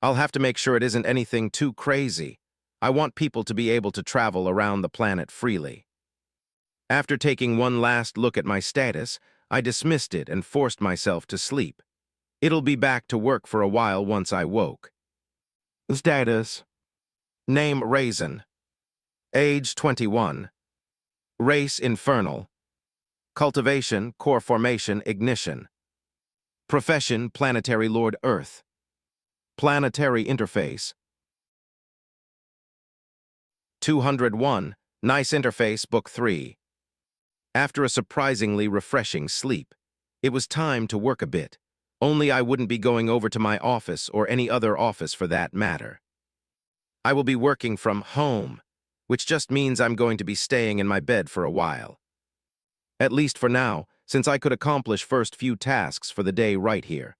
S1: I'll have to make sure it isn't anything too crazy. I want people to be able to travel around the planet freely. After taking one last look at my status, I dismissed it and forced myself to sleep. It'll be back to work for a while once I woke. Status. Name Raizen. Age 21. Race Infernal. Cultivation, Core Formation, Ignition. Profession, Planetary Lord Earth. Planetary Interface. 201, Nice Interface, Book 3. After a surprisingly refreshing sleep, it was time to work a bit, only I wouldn't be going over to my office or any other office for that matter. I will be working from home, which just means I'm going to be staying in my bed for a while. At least for now, since I could accomplish first few tasks for the day right here.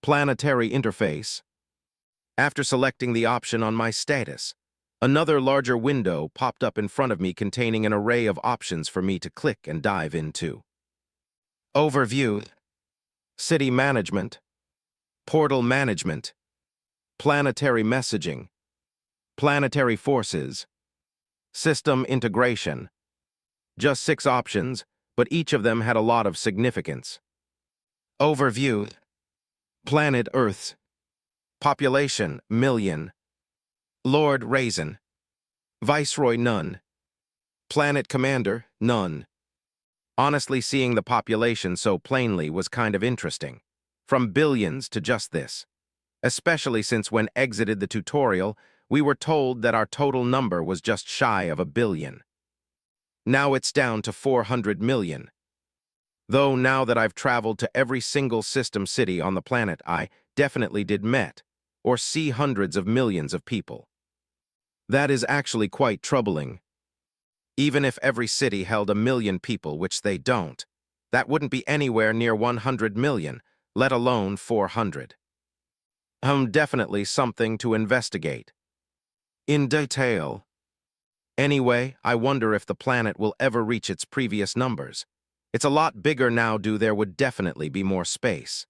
S1: Planetary Interface. After selecting the option on my status, another larger window popped up in front of me containing an array of options for me to click and dive into. Overview. City Management. Portal Management. Planetary Messaging. Planetary Forces. System Integration. Just 6 options, but each of them had a lot of significance. Overview. Planet Earth's. Population, million. Lord Raizen. Viceroy, none. Planet Commander, none. Honestly, seeing the population so plainly was kind of interesting. From billions to just this. Especially since when exited the tutorial, we were told that our total number was just shy of 1 billion. Now it's down to 400 million. Though now that I've traveled to every single system city on the planet, I definitely did met or see hundreds of millions of people. That is actually quite troubling. Even if every city held 1 million people, which they don't, that wouldn't be anywhere near 100 million, let alone 400. Definitely something to investigate. In detail. Anyway, I wonder if the planet will ever reach its previous numbers. It's a lot bigger now, there would definitely be more space.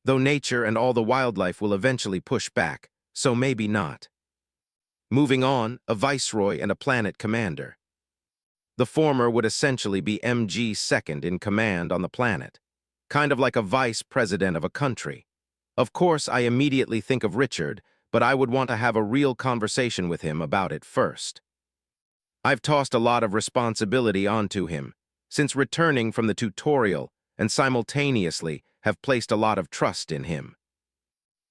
S1: Though nature and all the wildlife will eventually push back, so maybe not. Moving on, a viceroy and a planet commander. The former would essentially be MG second in command on the planet, kind of like a vice president of a country. Of course, I immediately think of Richard, but I would want to have a real conversation with him about it first. I've tossed a lot of responsibility onto him, since returning from the tutorial, and simultaneously have placed a lot of trust in him.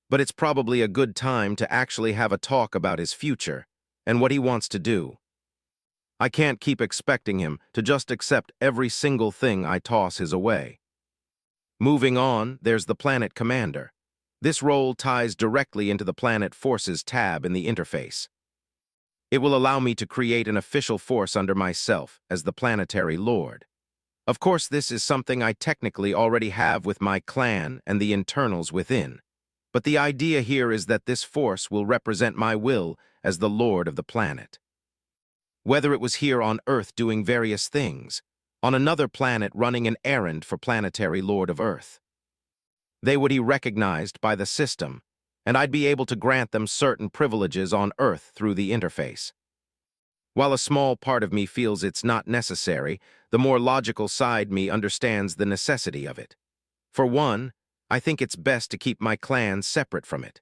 S1: But it's probably a good time to actually have a talk about his future and what he wants to do. I can't keep expecting him to just accept every single thing I toss his way. Moving on, there's the Planet Commander. This role ties directly into the Planet Forces tab in the interface. It will allow me to create an official force under myself as the Planetary Lord. Of course, this is something I technically already have with my clan and the internals within. But the idea here is that this force will represent my will as the Lord of the planet. Whether it was here on Earth doing various things, on another planet running an errand for Planetary Lord of Earth. They would be recognized by the system, and I'd be able to grant them certain privileges on Earth through the interface. While a small part of me feels it's not necessary, the more logical side me understands the necessity of it. For one, I think it's best to keep my clan separate from it.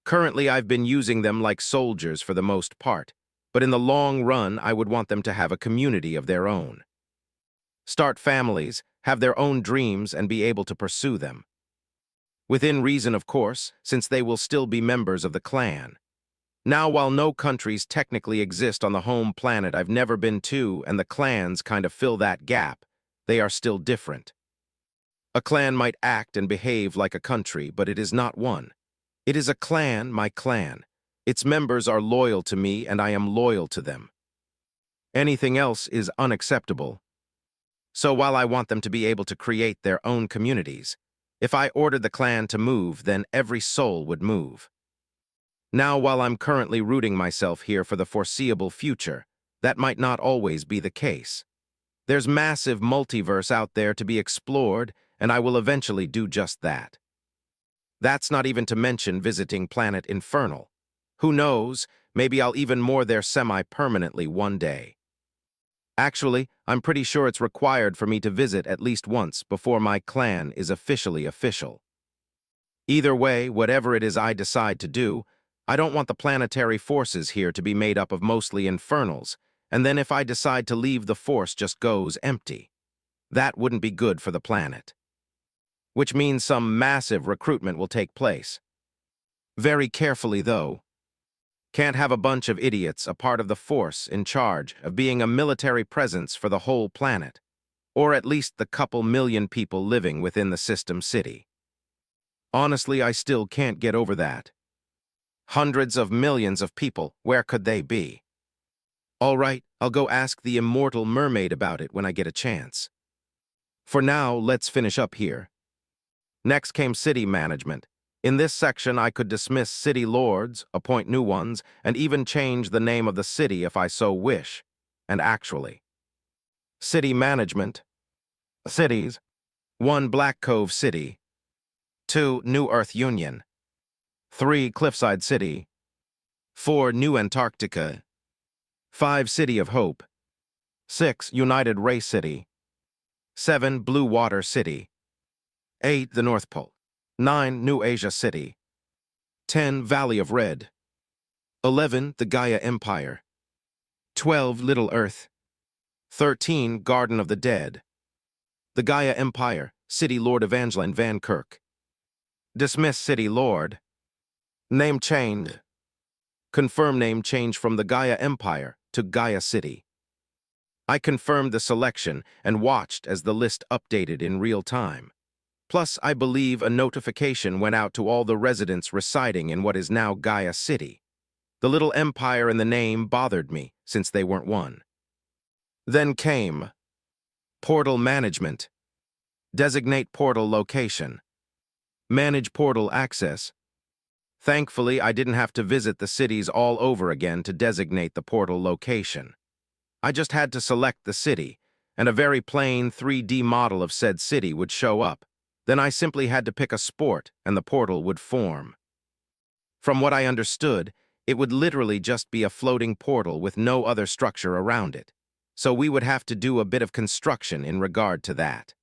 S1: Currently, I've been using them like soldiers for the most part, but in the long run, I would want them to have a community of their own. Start families, have their own dreams, and be able to pursue them. Within reason, of course, since they will still be members of the clan. Now, while no countries technically exist on the home planet I've never been to, and the clans kind of fill that gap, they are still different. A clan might act and behave like a country, but it is not one. It is a clan, my clan. Its members are loyal to me, and I am loyal to them. Anything else is unacceptable. So while I want them to be able to create their own communities, if I ordered the clan to move, then every soul would move. Now, while I'm currently rooting myself here for the foreseeable future, that might not always be the case. There's massive multiverse out there to be explored, and I will eventually do just that. That's not even to mention visiting planet Infernal. Who knows, maybe I'll even moor there semi-permanently one day. Actually, I'm pretty sure it's required for me to visit at least once before my clan is officially official. Either way, whatever it is I decide to do, I don't want the planetary forces here to be made up of mostly infernals, and then if I decide to leave, the force just goes empty. That wouldn't be good for the planet. Which means some massive recruitment will take place. Very carefully, though. Can't have a bunch of idiots a part of the force in charge of being a military presence for the whole planet, or at least the couple million people living within the system city. Honestly, I still can't get over that. Hundreds of millions of people, where could they be? All right, I'll go ask the immortal mermaid about it when I get a chance. For now, let's finish up here. Next came city management. In this section, I could dismiss city lords, appoint new ones, and even change the name of the city if I so wish. And actually. City management. Cities. 1. Black Cove City. 2. New Earth Union. 3. Cliffside City. 4. New Antarctica. 5. City of Hope. 6. United Race City. 7. Blue Water City. 8. The North Pole. 9. New Asia City. 10. Valley of Red. 11. The Gaia Empire. 12. Little Earth. 13. Garden of the Dead. The Gaia Empire, City Lord Evangeline Van Kirk. Dismiss City Lord. Name changed. Confirm name change from the Gaia Empire to Gaia City. I confirmed the selection and watched as the list updated in real time. Plus, I believe a notification went out to all the residents residing in what is now Gaia City. The little empire in the name bothered me, since they weren't one. Then came Portal Management. Designate portal location. Manage portal access. Thankfully, I didn't have to visit the cities all over again to designate the portal location. I just had to select the city, and a very plain 3D model of said city would show up. Then I simply had to pick a sport, and the portal would form. From what I understood, it would literally just be a floating portal with no other structure around it. So we would have to do a bit of construction in regard to that.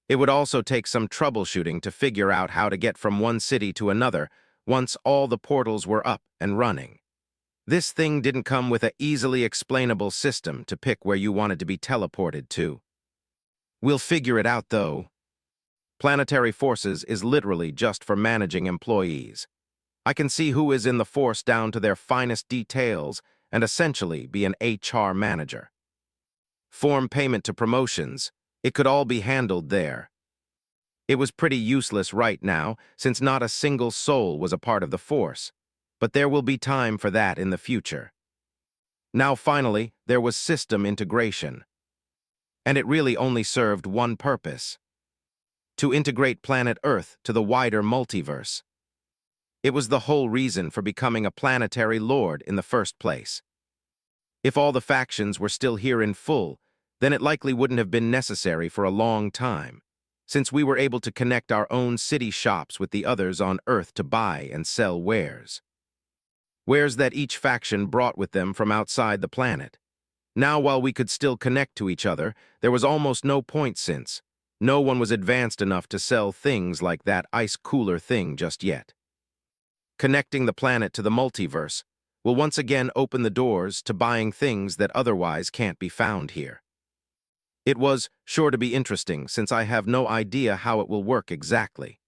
S1: It would also take some troubleshooting to figure out how to get from one city to another once all the portals were up and running. This thing didn't come with an easily explainable system to pick where you wanted to be teleported to. We'll figure it out, though. Planetary Forces is literally just for managing employees. I can see who is in the force down to their finest details and essentially be an HR manager. Form payment to promotions, it could all be handled there. It was pretty useless right now, since not a single soul was a part of the force, but there will be time for that in the future. Now finally, there was system integration. And it really only served one purpose: to integrate planet Earth to the wider multiverse. It was the whole reason for becoming a planetary lord in the first place. If all the factions were still here in full, then it likely wouldn't have been necessary for a long time, since we were able to connect our own city shops with the others on Earth to buy and sell wares. Wares that each faction brought with them from outside the planet. Now, while we could still connect to each other, there was almost no point since no one was advanced enough to sell things like that ice cooler thing just yet. Connecting the planet to the multiverse will once again open the doors to buying things that otherwise can't be found here. It was sure to be interesting, since I have no idea how it will work exactly.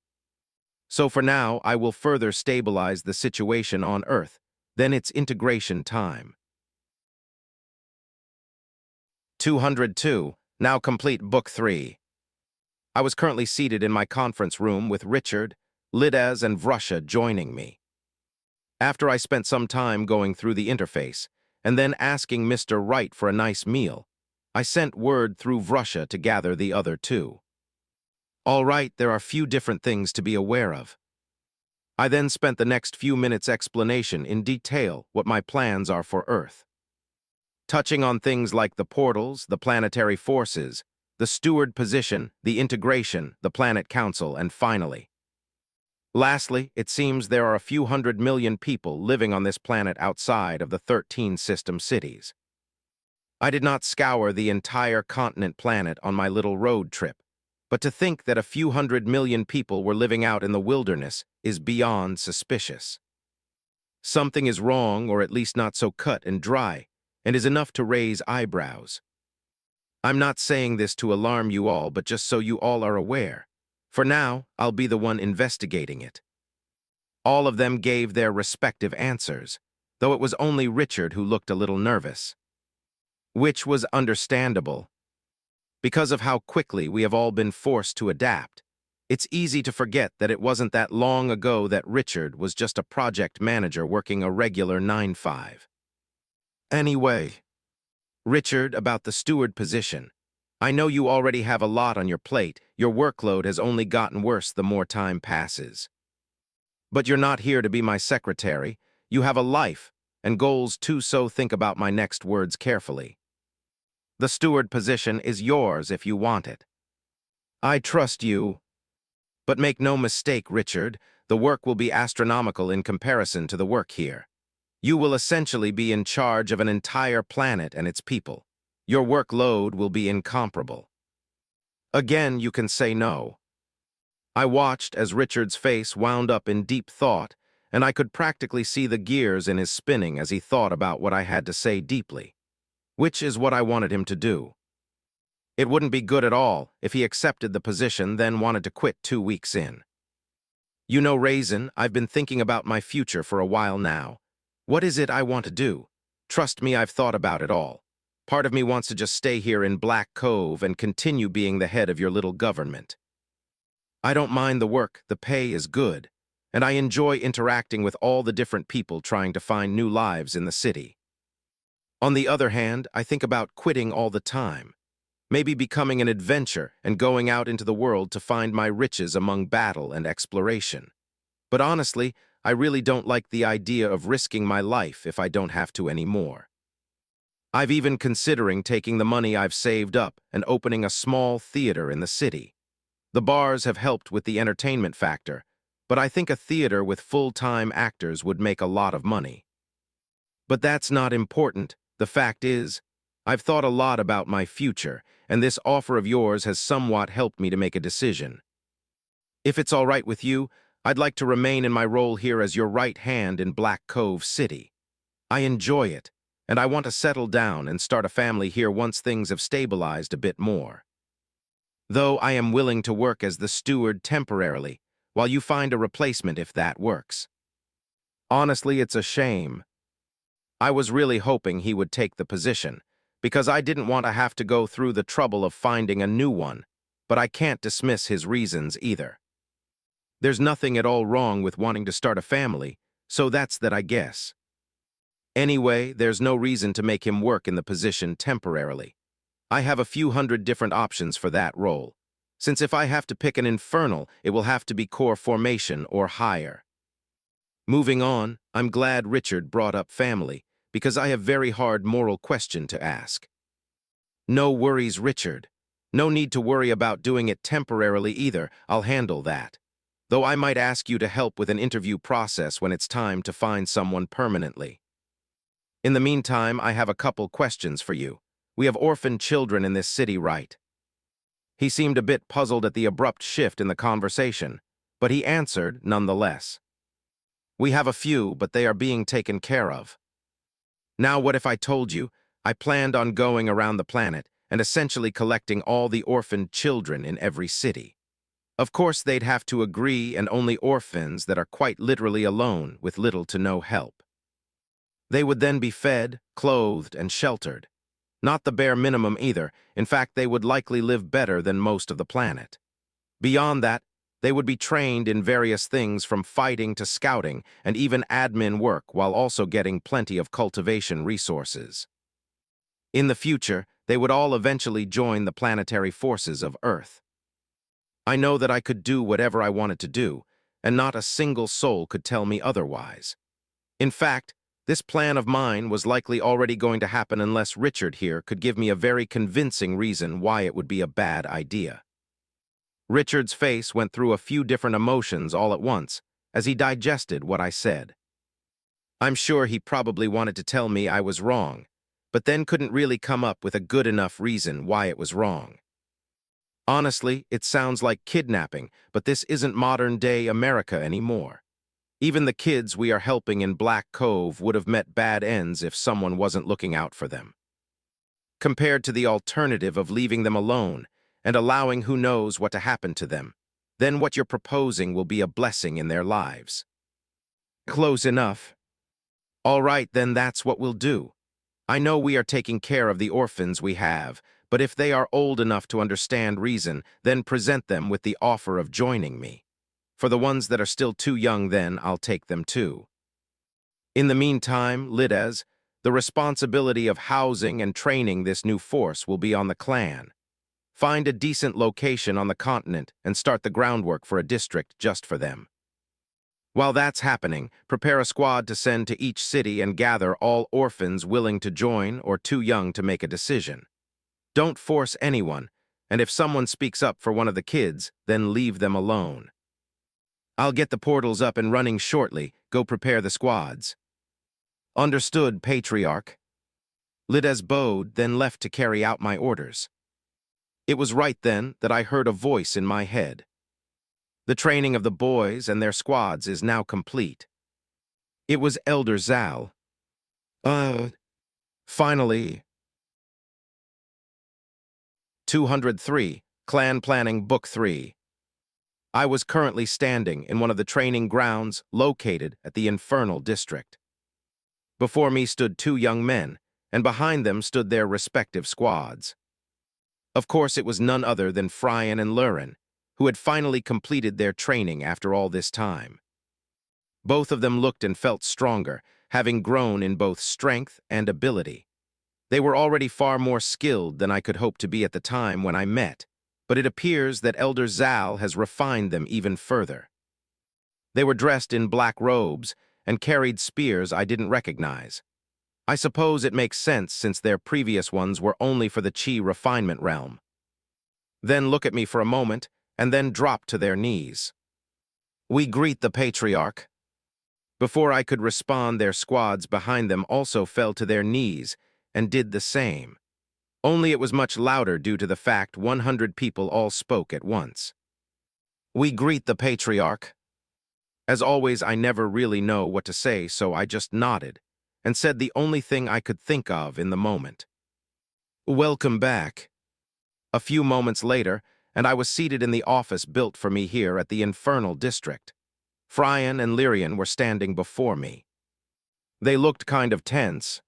S1: So for now, I will further stabilize the situation on Earth, then it's integration time. 202, now complete Book 3. I was currently seated in my conference room with Richard, Lidaz, and Vrusha joining me. After I spent some time going through the interface, and then asking Mr. Wright for a nice meal, I sent word through Vrusha to gather the other two. All right, there are few different things to be aware of. I then spent the next few minutes explanation in detail what my plans are for Earth, touching on things like the portals, the planetary forces, the steward position, the integration, the planet council, and finally, lastly, it seems there are a few 100 million people living on this planet outside of the 13 system cities. I did not scour the entire continent planet on my little road trip, but to think that a few 100 million people were living out in the wilderness is beyond suspicious. Something is wrong, or at least not so cut and dry, and is enough to raise eyebrows. I'm not saying this to alarm you all, but just so you all are aware. For now, I'll be the one investigating it. All of them gave their respective answers, though it was only Richard who looked a little nervous. Which was understandable. Because of how quickly we have all been forced to adapt, it's easy to forget that it wasn't that long ago that Richard was just a project manager working a regular 9-5. Anyway, Richard, about the steward position. I know you already have a lot on your plate. Your workload has only gotten worse the more time passes. But you're not here to be my secretary. You have a life and goals too, so think about my next words carefully. The steward position is yours if you want it. I trust you. But make no mistake, Richard, the work will be astronomical in comparison to the work here. You will essentially be in charge of an entire planet and its people. Your workload will be incomparable. Again, you can say no. I watched as Richard's face wound up in deep thought, and I could practically see the gears in his spinning as he thought about what I had to say deeply, which is what I wanted him to do. It wouldn't be good at all if he accepted the position then wanted to quit 2 weeks in. You know, Raizen, I've been thinking about my future for a while now. What is it I want to do? Trust me, I've thought about it all. Part of me wants to just stay here in Black Cove and continue being the head of your little government. I don't mind the work, the pay is good, and I enjoy interacting with all the different people trying to find new lives in the city. On the other hand, I think about quitting all the time, maybe becoming an adventurer and going out into the world to find my riches among battle and exploration. But honestly, I really don't like the idea of risking my life if I don't have to anymore. I've even considering taking the money I've saved up and opening a small theater in the city. The bars have helped with the entertainment factor, but I think a theater with full-time actors would make a lot of money. But that's not important. The fact is, I've thought a lot about my future, and this offer of yours has somewhat helped me to make a decision. If it's all right with you, I'd like to remain in my role here as your right hand in Black Cove City. I enjoy it, and I want to settle down and start a family here once things have stabilized a bit more. Though I am willing to work as the steward temporarily, while you find a replacement if that works. Honestly, it's a shame. I was really hoping he would take the position, because I didn't want to have to go through the trouble of finding a new one, but I can't dismiss his reasons either. There's nothing at all wrong with wanting to start a family, so that's that, I guess. Anyway, there's no reason to make him work in the position temporarily. I have a few hundred different options for that role, since if I have to pick an Infernal, it will have to be core formation or higher. Moving on, I'm glad Richard brought up family, because I have very hard moral question to ask. No worries, Richard. No need to worry about doing it temporarily either, I'll handle that. Though I might ask you to help with an interview process when it's time to find someone permanently. In the meantime, I have a couple questions for you. We have orphan children in this city, right? He seemed a bit puzzled at the abrupt shift in the conversation, but he answered nonetheless. We have a few, but they are being taken care of. Now, what if I told you I planned on going around the planet and essentially collecting all the orphaned children in every city? Of course, they'd have to agree, and only orphans that are quite literally alone with little to no help. They would then be fed, clothed, and sheltered. Not the bare minimum either. In fact, they would likely live better than most of the planet. Beyond that, they would be trained in various things from fighting to scouting and even admin work while also getting plenty of cultivation resources. In the future, they would all eventually join the planetary forces of Earth. I know that I could do whatever I wanted to do, and not a single soul could tell me otherwise. In fact, this plan of mine was likely already going to happen unless Richard here could give me a very convincing reason why it would be a bad idea. Richard's face went through a few different emotions all at once as he digested what I said. I'm sure he probably wanted to tell me I was wrong, but then couldn't really come up with a good enough reason why it was wrong. Honestly, it sounds like kidnapping, but this isn't modern-day America anymore. Even the kids we are helping in Black Cove would have met bad ends if someone wasn't looking out for them. Compared to the alternative of leaving them alone and allowing who knows what to happen to them, then what you're proposing will be a blessing in their lives. Close enough. All right, then that's what we'll do. I know we are taking care of the orphans we have, but if they are old enough to understand reason, then present them with the offer of joining me. For the ones that are still too young, then I'll take them too. In the meantime, Lides, the responsibility of housing and training this new force will be on the clan. Find a decent location on the continent and start the groundwork for a district just for them. While that's happening, prepare a squad to send to each city and gather all orphans willing to join or too young to make a decision. Don't force anyone, and if someone speaks up for one of the kids, then leave them alone. I'll get the portals up and running shortly. Go prepare the squads. Understood, Patriarch. Lides bowed, then left to carry out my orders. It was right then that I heard a voice in my head. The training of the boys and their squads is now complete. It was Elder Zal. Finally. 203, Clan Planning Book 3. I was currently standing in one of the training grounds located at the Infernal district. Before me stood two young men, and behind them stood their respective squads. Of course, it was none other than Fryan and Lurin, who had finally completed their training after all this time. Both of them looked and felt stronger, having grown in both strength and ability. They were already far more skilled than I could hope to be at the time when I met, but it appears that Elder Zal has refined them even further. They were dressed in black robes and carried spears I didn't recognize. I suppose it makes sense since their previous ones were only for the Chi refinement realm. Then look at me for a moment, and then drop to their knees. We greet the Patriarch. Before I could respond, their squads behind them also fell to their knees and did the same. Only it was much louder due to the fact 100 people all spoke at once. We greet the Patriarch. As always, I never really know what to say, so I just nodded and said the only thing I could think of in the moment. Welcome back. A few moments later, and I was seated in the office built for me here at the Infernal district. Fryan and Lyrian were standing before me. They looked kind of tense.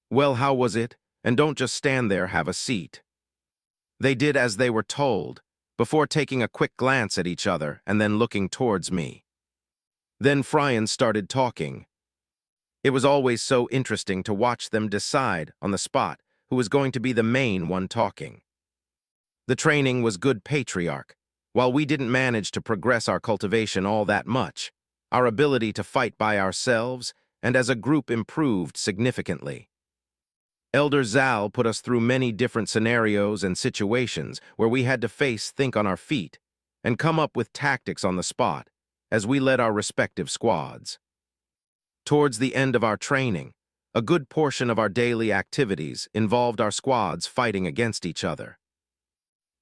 S1: Well, how was it? And don't just stand there, have a seat. They did as they were told, before taking a quick glance at each other and then looking towards me. Then Fryan started talking. It was always so interesting to watch them decide on the spot who was going to be the main one talking. The training was good patriarch. While we didn't manage to progress our cultivation all that much, our ability to fight by ourselves and as a group improved significantly. Elder Zal put us through many different scenarios and situations where we had to think on our feet, and come up with tactics on the spot as we led our respective squads. Towards the end of our training, a good portion of our daily activities involved our squads fighting against each other.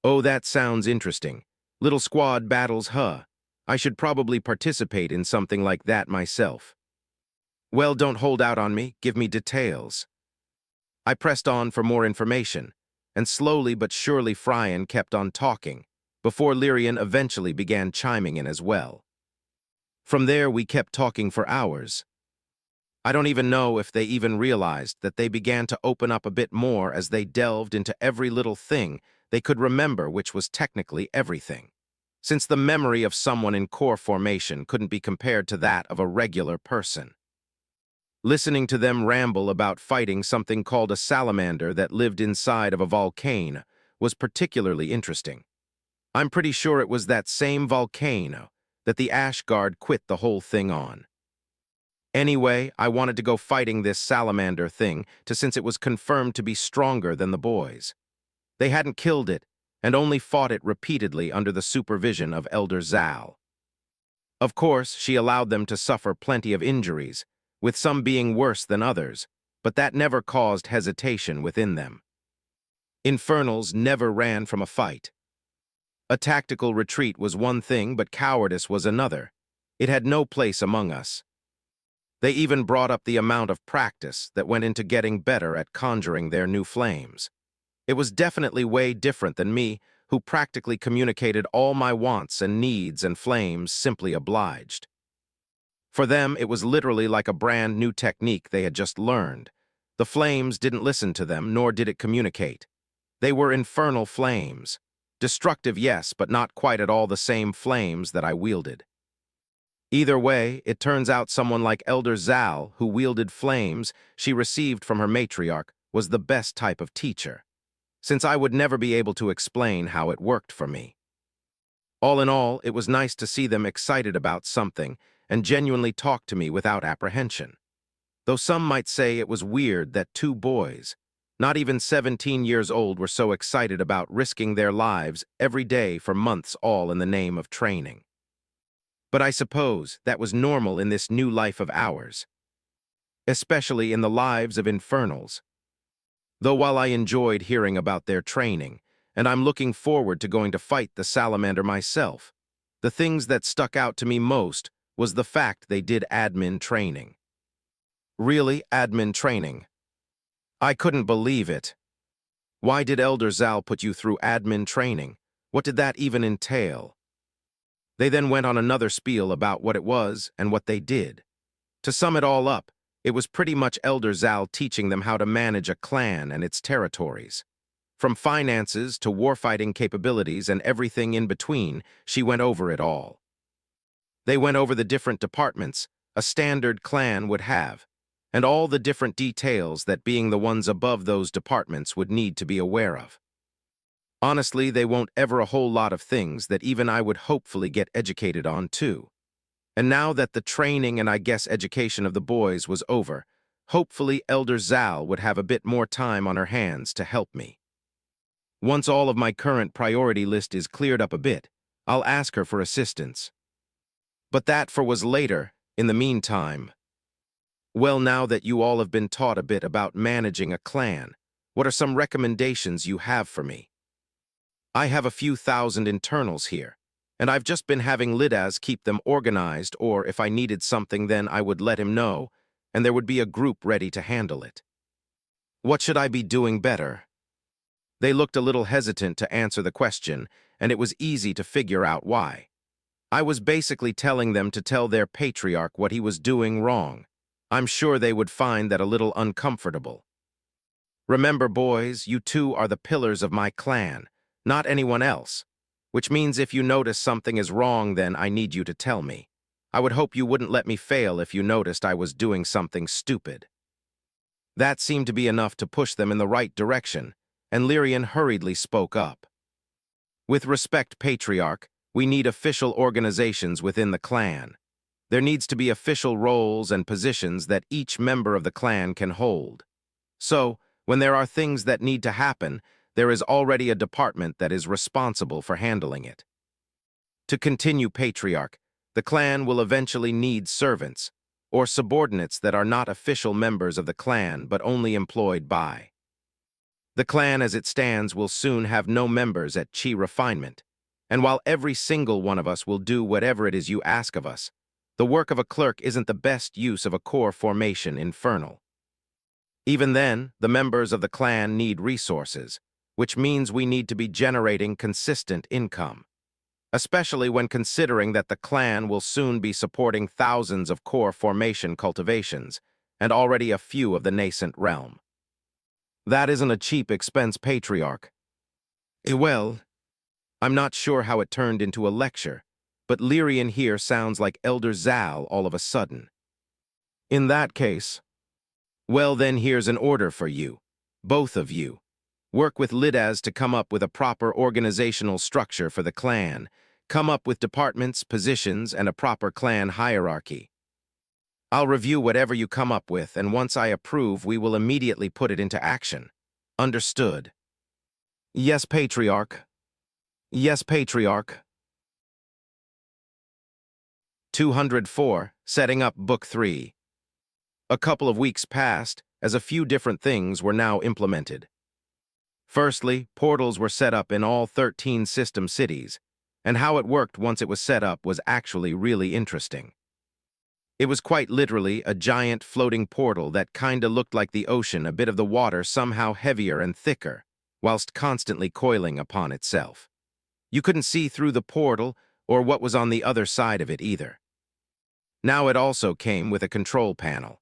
S1: Oh, that sounds interesting. Little squad battles, huh? I should probably participate in something like that myself. Well, don't hold out on me, give me details. I pressed on for more information, and slowly but surely Fryan kept on talking, before Lyrian eventually began chiming in as well. From there, we kept talking for hours. I don't even know if they even realized that they began to open up a bit more as they delved into every little thing they could remember, which was technically everything, since the memory of someone in core formation couldn't be compared to that of a regular person. Listening to them ramble about fighting something called a salamander that lived inside of a volcano was particularly interesting. I'm pretty sure it was that same volcano that the Ashguard quit the whole thing on. Anyway, I wanted to go fighting this salamander thing since it was confirmed to be stronger than the boys. They hadn't killed it and only fought it repeatedly under the supervision of Elder Zal. Of course, she allowed them to suffer plenty of injuries, with some being worse than others, but that never caused hesitation within them. Infernals never ran from a fight. A tactical retreat was one thing, but cowardice was another. It had no place among us. They even brought up the amount of practice that went into getting better at conjuring their new flames. It was definitely way different than me, who practically communicated all my wants and needs, and flames simply obliged. For them, it was literally like a brand new technique they had just learned. The flames didn't listen to them, nor did it communicate. They were infernal flames. Destructive, yes, but not quite at all the same flames that I wielded. Either way, it turns out someone like Elder Zal, who wielded flames she received from her matriarch, was the best type of teacher, since I would never be able to explain how it worked for me. All in all, it was nice to see them excited about something and genuinely talk to me without apprehension. Though some might say it was weird that two boys, not even 17 years old, were so excited about risking their lives every day for months, all in the name of training. But I suppose that was normal in this new life of ours, especially in the lives of infernals. Though while I enjoyed hearing about their training, and I'm looking forward to going to fight the salamander myself, the things that stuck out to me most was the fact they did admin training. Really, admin training? I couldn't believe it. Why did Elder Zal put you through admin training? What did that even entail? They then went on another spiel about what it was and what they did. To sum it all up, it was pretty much Elder Zal teaching them how to manage a clan and its territories. From finances to warfighting capabilities and everything in between, she went over it all. They went over the different departments a standard clan would have, and all the different details that being the ones above those departments would need to be aware of. Honestly, they won't ever a whole lot of things that even I would hopefully get educated on too. And now that the training and I guess education of the boys was over, hopefully Elder Zal would have a bit more time on her hands to help me. Once all of my current priority list is cleared up a bit, I'll ask her for assistance. But that was later. In the meantime, well, now that you all have been taught a bit about managing a clan, what are some recommendations you have for me? I have a few thousand internals here, And I've just been having Lidaz keep them organized, or if I needed something then I would let him know, and there would be a group ready to handle it. What should I be doing better? They looked a little hesitant to answer the question, and it was easy to figure out why. I was basically telling them to tell their patriarch what he was doing wrong. I'm sure they would find that a little uncomfortable. Remember, boys, you two are the pillars of my clan, not anyone else, which means if you notice something is wrong, then I need you to tell me. I would hope you wouldn't let me fail if you noticed I was doing something stupid. That seemed to be enough to push them in the right direction, and Lyrian hurriedly spoke up. With respect, Patriarch, we need official organizations within the clan. There needs to be official roles and positions that each member of the clan can hold. So, when there are things that need to happen, there is already a department that is responsible for handling it. To continue, Patriarch, the clan will eventually need servants, or subordinates that are not official members of the clan but only employed by. The clan as it stands will soon have no members at Chi Refinement, and while every single one of us will do whatever it is you ask of us, the work of a clerk isn't the best use of a core formation Infernal. Even then, the members of the clan need resources, which means we need to be generating consistent income, especially when considering that the clan will soon be supporting thousands of core formation cultivations, and already a few of the nascent realm. That isn't a cheap expense, Patriarch. Well, I'm not sure how it turned into a lecture, but Lyrian here sounds like Elder Zal all of a sudden. In that case, well then here's an order for you, both of you. Work with Lidaz to come up with a proper organizational structure for the clan. Come up with departments, positions, and a proper clan hierarchy. I'll review whatever you come up with, and once I approve, we will immediately put it into action. Understood? Yes, Patriarch. Yes, Patriarch. 204, Setting Up Book 3. A couple of weeks passed, as a few different things were now implemented. Firstly, portals were set up in all 13 system cities, and how it worked once it was set up was actually really interesting. It was quite literally a giant floating portal that kinda looked like the ocean, a bit of the water somehow heavier and thicker, whilst constantly coiling upon itself. You couldn't see through the portal or what was on the other side of it either. Now it also came with a control panel.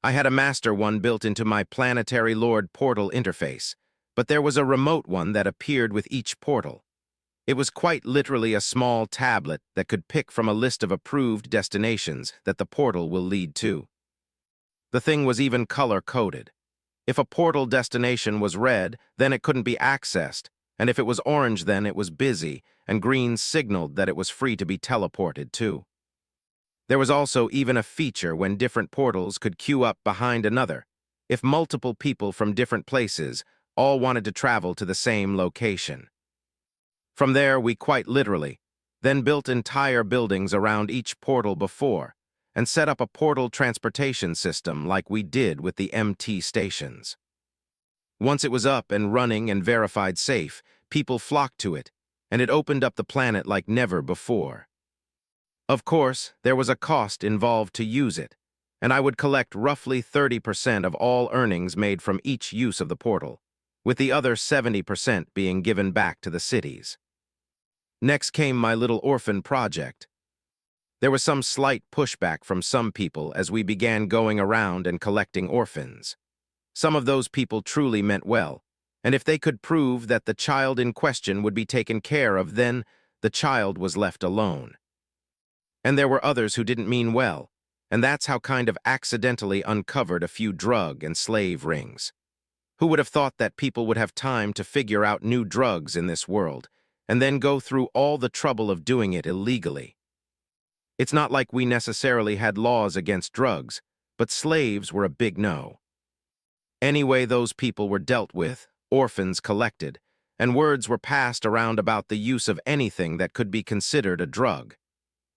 S1: I had a master one built into my Planetary Lord portal interface, but there was a remote one that appeared with each portal. It was quite literally a small tablet that could pick from a list of approved destinations that the portal will lead to. The thing was even color-coded. If a portal destination was red, then it couldn't be accessed, and if it was orange, then it was busy, and green signaled that it was free to be teleported to. There was also even a feature when different portals could queue up behind another, if multiple people from different places all wanted to travel to the same location. From there, we quite literally then built entire buildings around each portal before and set up a portal transportation system like we did with the MT stations. Once it was up and running and verified safe, people flocked to it, and it opened up the planet like never before. Of course, there was a cost involved to use it, and I would collect roughly 30% of all earnings made from each use of the portal, with the other 70% being given back to the cities. Next came my little orphan project. There was some slight pushback from some people as we began going around and collecting orphans. Some of those people truly meant well, and if they could prove that the child in question would be taken care of, then the child was left alone. And there were others who didn't mean well, and that's how kind of accidentally uncovered a few drug and slave rings. Who would have thought that people would have time to figure out new drugs in this world, and then go through all the trouble of doing it illegally? It's not like we necessarily had laws against drugs, but slaves were a big no. Anyway, those people were dealt with, orphans collected, and words were passed around about the use of anything that could be considered a drug.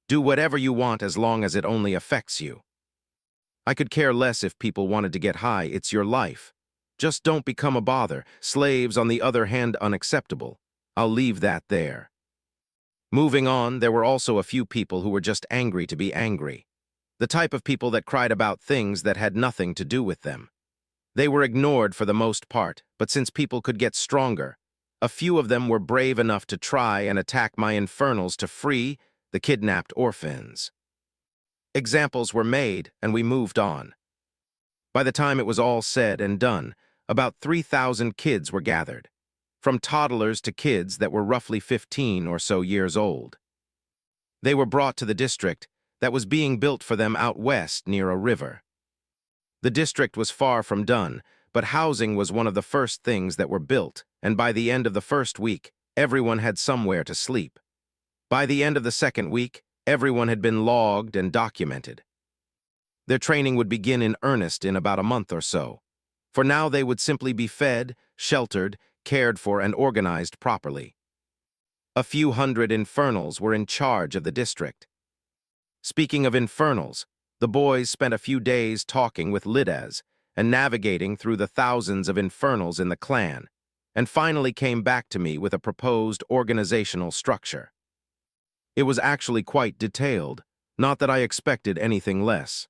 S1: Do whatever you want as long as it only affects you. I could care less if people wanted to get high, it's your life. Just don't become a bother. Slaves, on the other hand, unacceptable. I'll leave that there. Moving on, there were also a few people who were just angry to be angry. The type of people that cried about things that had nothing to do with them. They were ignored for the most part, but since people could get stronger, a few of them were brave enough to try and attack my infernals to free the kidnapped orphans. Examples were made, and we moved on. By the time it was all said and done, about 3,000 kids were gathered, from toddlers to kids that were roughly 15 or so years old. They were brought to the district that was being built for them out west near a river. The district was far from done, but housing was one of the first things that were built, and by the end of the first week, everyone had somewhere to sleep. By the end of the second week, everyone had been logged and documented. Their training would begin in earnest in about a month or so. For now, they would simply be fed, sheltered, cared for, and organized properly. A few hundred infernals were in charge of the district. Speaking of infernals, the boys spent a few days talking with LitRPG and navigating through the thousands of infernals in the clan, and finally came back to me with a proposed organizational structure. It was actually quite detailed, not that I expected anything less.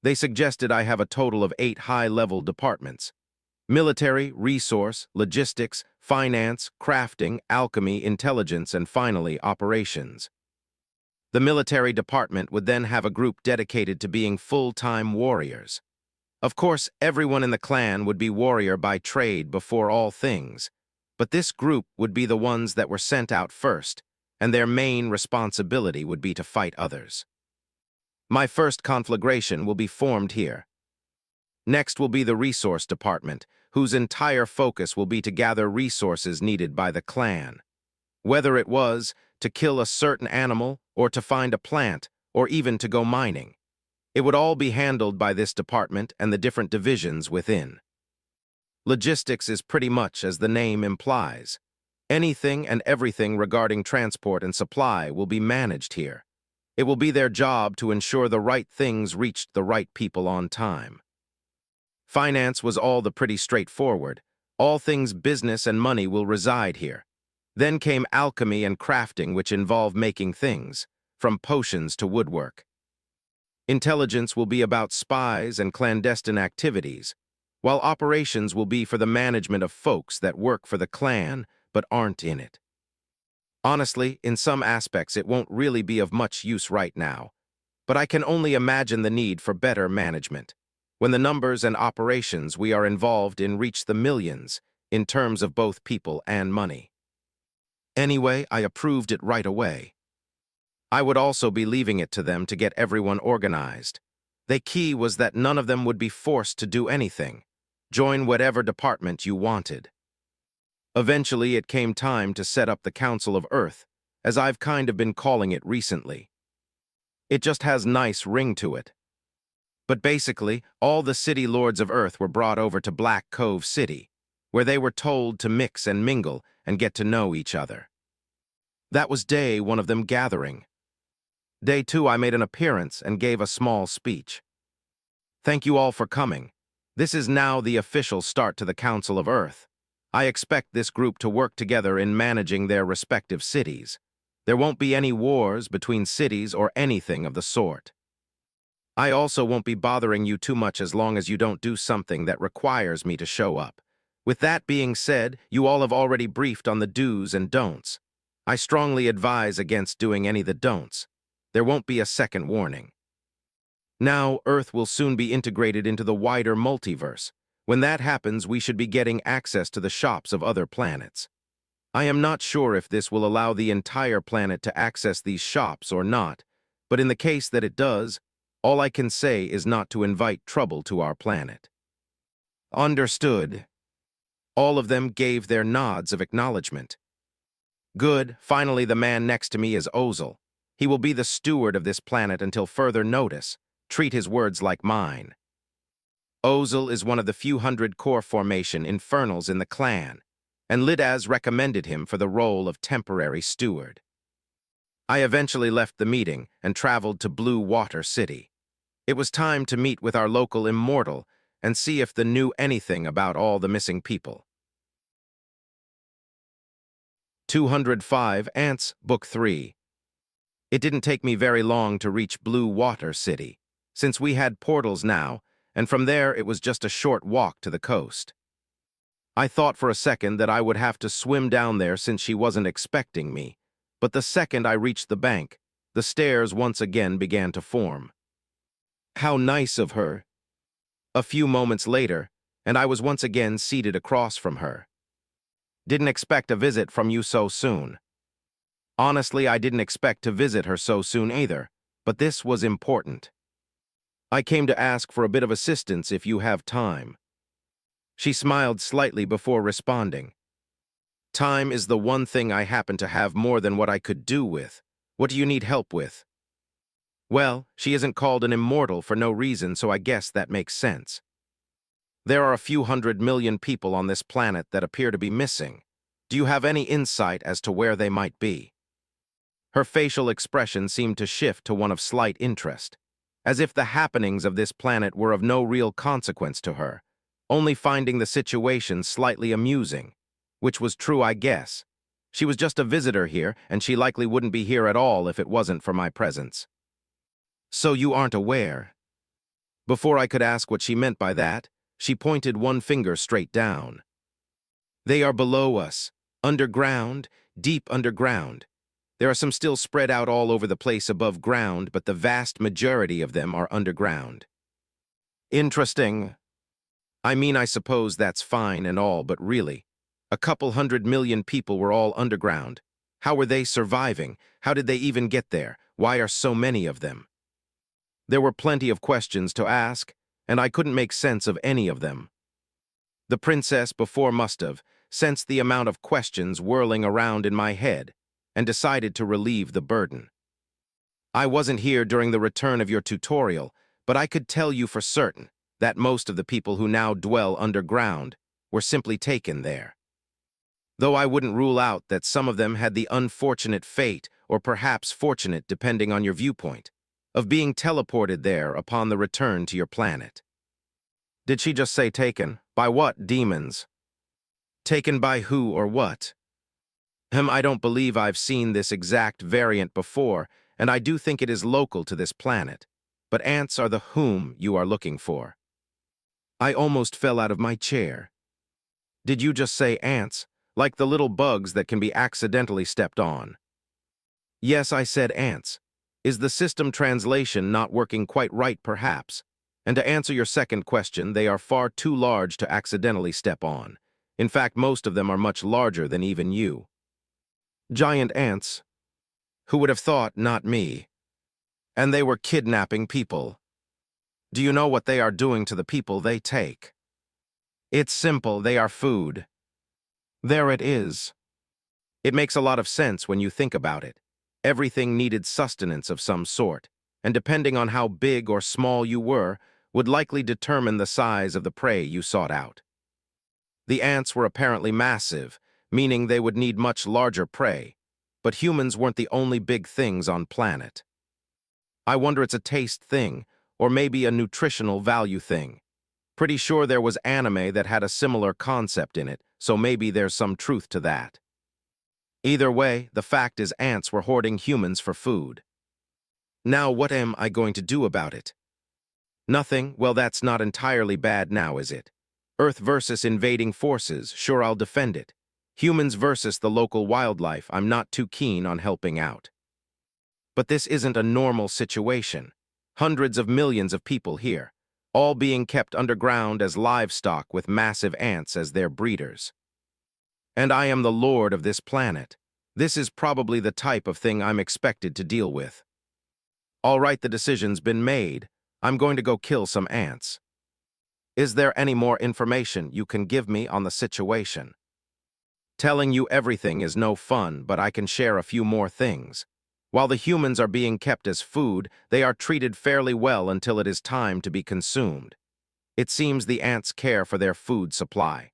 S1: They suggested I have a total of 8 high-level departments: military, resource, logistics, finance, crafting, alchemy, intelligence, and finally, operations. The military department would then have a group dedicated to being full-time warriors. Of course, everyone in the clan would be warrior by trade before all things, but this group would be the ones that were sent out first, and their main responsibility would be to fight others. My first conflagration will be formed here. Next will be the resource department, whose entire focus will be to gather resources needed by the clan. Whether it was to kill a certain animal, or to find a plant, or even to go mining. It would all be handled by this department and the different divisions within. Logistics is pretty much as the name implies. Anything and everything regarding transport and supply will be managed here. It will be their job to ensure the right things reached the right people on time. Finance was all the pretty straightforward. All things business and money will reside here. Then came alchemy and crafting, which involve making things, from potions to woodwork. Intelligence will be about spies and clandestine activities, while operations will be for the management of folks that work for the clan but aren't in it. Honestly, in some aspects it won't really be of much use right now, but I can only imagine the need for better management, when the numbers and operations we are involved in reach the millions, in terms of both people and money. Anyway, I approved it right away. I would also be leaving it to them to get everyone organized. The key was that none of them would be forced to do anything. Join whatever department you wanted. Eventually, it came time to set up the Council of Earth, as I've kind of been calling it recently. It just has nice ring to it. But basically, all the city lords of Earth were brought over to Black Cove City, where they were told to mix and mingle and get to know each other. That was day one of them gathering. Day 2, I made an appearance and gave a small speech. Thank you all for coming. This is now the official start to the Council of Earth. I expect this group to work together in managing their respective cities. There won't be any wars between cities or anything of the sort. I also won't be bothering you too much as long as you don't do something that requires me to show up. With that being said, you all have already briefed on the do's and don'ts. I strongly advise against doing any of the don'ts. There won't be a second warning. Now, Earth will soon be integrated into the wider multiverse. When that happens, we should be getting access to the shops of other planets. I am not sure if this will allow the entire planet to access these shops or not, but in the case that it does, all I can say is not to invite trouble to our planet. Understood. All of them gave their nods of acknowledgement. Good. Finally, the man next to me is Ozil. He will be the steward of this planet until further notice. Treat his words like mine. Ozil is one of the few hundred core formation infernals in the clan, and LitRPG recommended him for the role of temporary steward. I eventually left the meeting and traveled to Blue Water City. It was time to meet with our local immortal and see if they knew anything about all the missing people. 205 Ants, Book 3. It didn't take me very long to reach Blue Water City, since we had portals now, and from there it was just a short walk to the coast. I thought for a second that I would have to swim down there since she wasn't expecting me, but the second I reached the bank, the stairs once again began to form. How nice of her! A few moments later, and I was once again seated across from her. Didn't expect a visit from you so soon. Honestly, I didn't expect to visit her so soon either, but this was important. I came to ask for a bit of assistance if you have time. She smiled slightly before responding. Time is the one thing I happen to have more than what I could do with. What do you need help with? Well, she isn't called an immortal for no reason, so I guess that makes sense. There are a few 100 million people on this planet that appear to be missing. Do you have any insight as to where they might be? Her facial expression seemed to shift to one of slight interest, as if the happenings of this planet were of no real consequence to her, only finding the situation slightly amusing, which was true, I guess. She was just a visitor here, and she likely wouldn't be here at all if it wasn't for my presence. So you aren't aware? Before I could ask what she meant by that, she pointed one finger straight down. They are below us, underground, deep underground. There are some still spread out all over the place above ground, but the vast majority of them are underground. Interesting. I mean, I suppose that's fine and all, but really, a couple 100 million people were all underground. How were they surviving? How did they even get there? Why are so many of them? There were plenty of questions to ask, and I couldn't make sense of any of them. The princess before must have sensed the amount of questions whirling around in my head and decided to relieve the burden. I wasn't here during the return of your tutorial, but I could tell you for certain that most of the people who now dwell underground were simply taken there. Though I wouldn't rule out that some of them had the unfortunate fate, or perhaps fortunate depending on your viewpoint, of being teleported there upon the return to your planet. Did she just say taken? By what demons? Taken by who or what? I don't believe I've seen this exact variant before, and I do think it is local to this planet. But ants are the whom you are looking for. I almost fell out of my chair. Did you just say ants, like the little bugs that can be accidentally stepped on? Yes, I said ants. Is the system translation not working quite right, perhaps? And to answer your second question, they are far too large to accidentally step on. In fact, most of them are much larger than even you. Giant ants. Who would have thought, not me? And they were kidnapping people. Do you know what they are doing to the people they take? It's simple, they are food. There it is. It makes a lot of sense when you think about it. Everything needed sustenance of some sort, and depending on how big or small you were, would likely determine the size of the prey you sought out. The ants were apparently massive, meaning they would need much larger prey, but humans weren't the only big things on planet. I wonder it's a taste thing, or maybe a nutritional value thing. Pretty sure there was anime that had a similar concept in it, so maybe there's some truth to that. Either way, the fact is ants were hoarding humans for food. Now what am I going to do about it? Nothing. Well, that's not entirely bad now, is it? Earth versus invading forces, sure, I'll defend it. Humans versus the local wildlife, I'm not too keen on helping out. But this isn't a normal situation. Hundreds of millions of people here, all being kept underground as livestock with massive ants as their breeders. And I am the lord of this planet. This is probably the type of thing I'm expected to deal with. All right, the decision's been made. I'm going to go kill some ants. Is there any more information you can give me on the situation? Telling you everything is no fun, but I can share a few more things. While the humans are being kept as food, they are treated fairly well until it is time to be consumed. It seems the ants care for their food supply.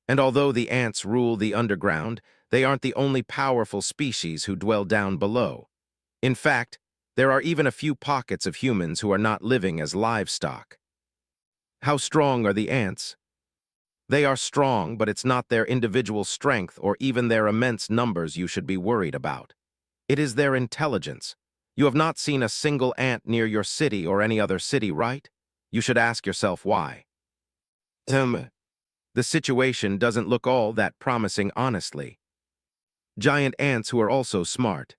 S1: And although the ants rule the underground, they aren't the only powerful species who dwell down below. In fact, there are even a few pockets of humans who are not living as livestock. How strong are the ants? They are strong, but it's not their individual strength or even their immense numbers you should be worried about. It is their intelligence. You have not seen a single ant near your city or any other city, right? You should ask yourself why. The situation doesn't look all that promising, honestly. Giant ants who are also smart.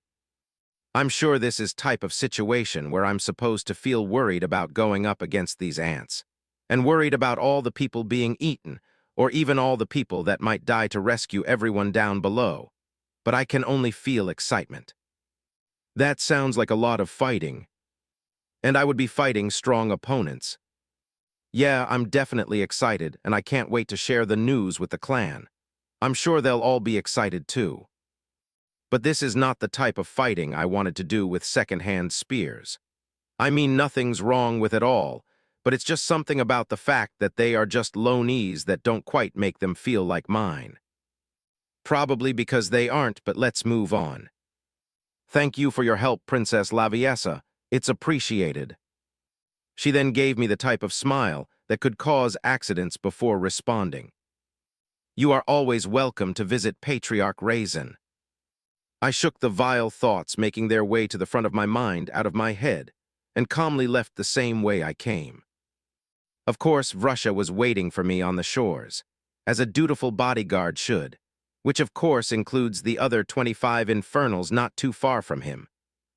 S1: I'm sure this is type of situation where I'm supposed to feel worried about going up against these ants, and worried about all the people being eaten, or even all the people that might die to rescue everyone down below. But I can only feel excitement. That sounds like a lot of fighting, and I would be fighting strong opponents. Yeah, I'm definitely excited, and I can't wait to share the news with the clan. I'm sure they'll all be excited too. But this is not the type of fighting I wanted to do with second-hand spears. I mean, nothing's wrong with it all, but it's just something about the fact that they are just low-knees that don't quite make them feel like mine. Probably because they aren't, but let's move on. Thank you for your help, Princess Laviessa. It's appreciated. She then gave me the type of smile that could cause accidents before responding. You are always welcome to visit Patriarch Raizen. I shook the vile thoughts making their way to the front of my mind out of my head, and calmly left the same way I came. Of course, Vrusha was waiting for me on the shores, as a dutiful bodyguard should, which of course includes the other 25 Infernals not too far from him,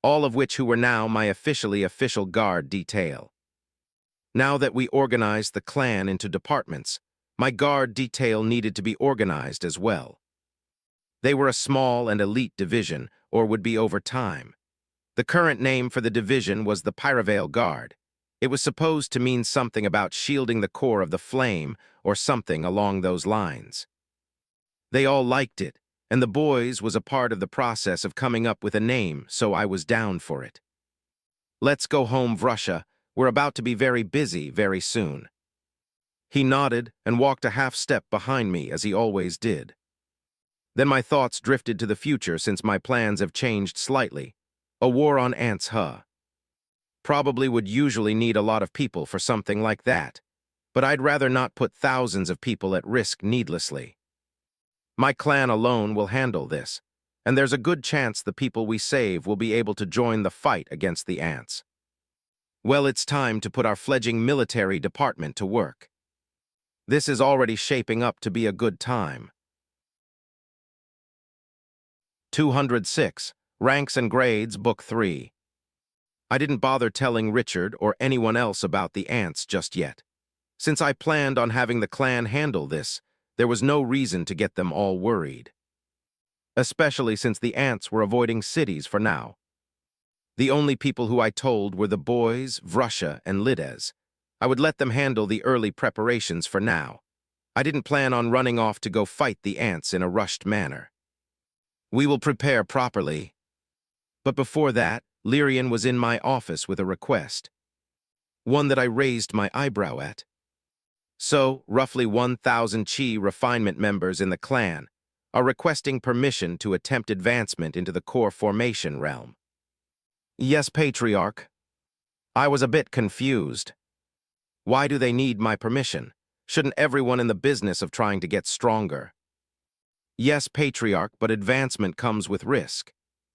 S1: all of which who were now my official guard detail. Now that we organized the clan into departments, my guard detail needed to be organized as well. They were a small and elite division, or would be over time. The current name for the division was the Pyrovale Guard. It was supposed to mean something about shielding the core of the flame, or something along those lines. They all liked it, and the boys was a part of the process of coming up with a name, so I was down for it. Let's go home, Vrusha. We're about to be very busy very soon. He nodded and walked a half step behind me as he always did. Then my thoughts drifted to the future since my plans have changed slightly. A war on ants, huh? Probably would usually need a lot of people for something like that, but I'd rather not put thousands of people at risk needlessly. My clan alone will handle this, and there's a good chance the people we save will be able to join the fight against the ants. Well, it's time to put our fledgling military department to work. This is already shaping up to be a good time. 206, Ranks and Grades, Book 3. I didn't bother telling Richard or anyone else about the ants just yet. Since I planned on having the clan handle this, there was no reason to get them all worried. Especially since the ants were avoiding cities for now. The only people who I told were the boys, Vrusha, and Lides. I would let them handle the early preparations for now. I didn't plan on running off to go fight the ants in a rushed manner. We will prepare properly. But before that, Lyrian was in my office with a request. One that I raised my eyebrow at. So, roughly 1,000 Chi refinement members in the clan are requesting permission to attempt advancement into the core formation realm. Yes, Patriarch. I was a bit confused. Why do they need my permission? Shouldn't everyone in the business of trying to get stronger? Yes, Patriarch, but advancement comes with risk.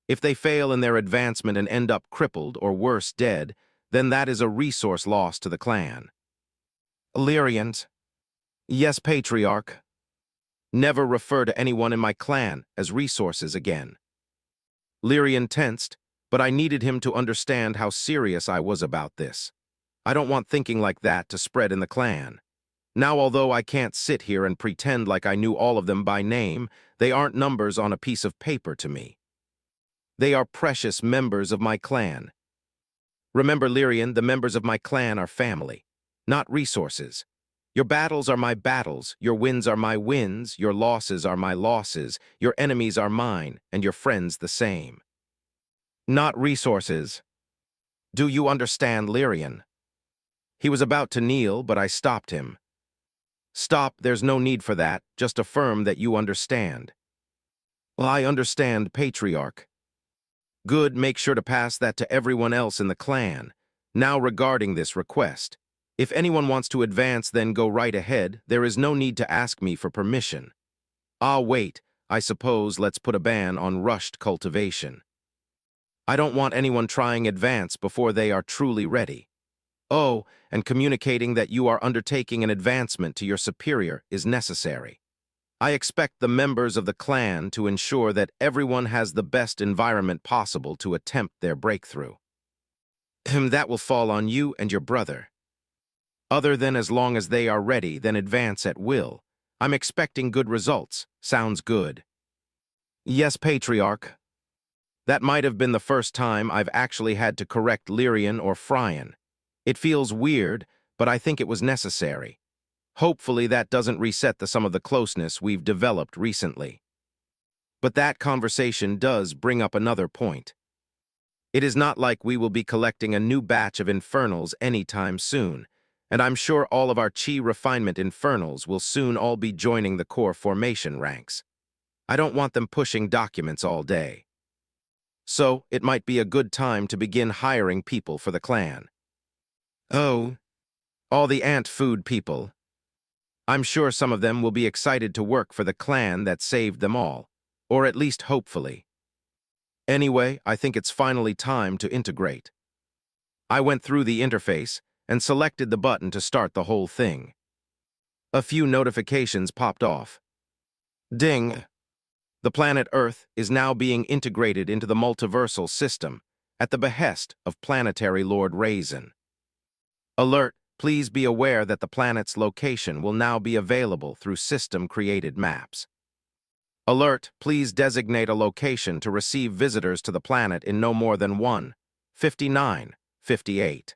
S1: If they fail in their advancement and end up crippled or worse, dead, then that is a resource loss to the clan. Lyrians. Yes, Patriarch. Never refer to anyone in my clan as resources again. Lyrian tensed, but I needed him to understand how serious I was about this. I don't want thinking like that to spread in the clan. Now, although I can't sit here and pretend like I knew all of them by name, they aren't numbers on a piece of paper to me. They are precious members of my clan. Remember, Lyrian, the members of my clan are family, not resources. Your battles are my battles, your wins are my wins, your losses are my losses, your enemies are mine, and your friends the same. Not resources. Do you understand, Lyrian? He was about to kneel, but I stopped him. Stop, there's no need for that, just affirm that you understand. Well, I understand, Patriarch. Good, make sure to pass that to everyone else in the clan. Now regarding this request, If anyone wants to advance, then go right ahead. There is no need to ask me for permission. Ah, wait, I suppose let's put a ban on rushed cultivation. I don't want anyone trying advance before they are truly ready. Oh, and communicating that you are undertaking an advancement to your superior is necessary. I expect the members of the clan to ensure that everyone has the best environment possible to attempt their breakthrough. That will fall on you and your brother. Other than as long as they are ready, then advance at will. I'm expecting good results. Sounds good. Yes, Patriarch. That might have been the first time I've actually had to correct Lyrian or Fryan. It feels weird, but I think it was necessary. Hopefully that doesn't reset some of the closeness we've developed recently. But that conversation does bring up another point. It is not like we will be collecting a new batch of Infernals anytime soon, and I'm sure all of our Chi refinement Infernals will soon all be joining the core formation ranks. I don't want them pushing documents all day. So, it might be a good time to begin hiring people for the clan. Oh, all the ant food people. I'm sure some of them will be excited to work for the clan that saved them all, or at least hopefully. Anyway, I think it's finally time to integrate. I went through the interface and selected the button to start the whole thing. A few notifications popped off. Ding! The planet Earth is now being integrated into the multiversal system at the behest of Planetary Lord Raizen. Alert! Please be aware that the planet's location will now be available through system-created maps. Alert! Please designate a location to receive visitors to the planet in no more than 1:59:58.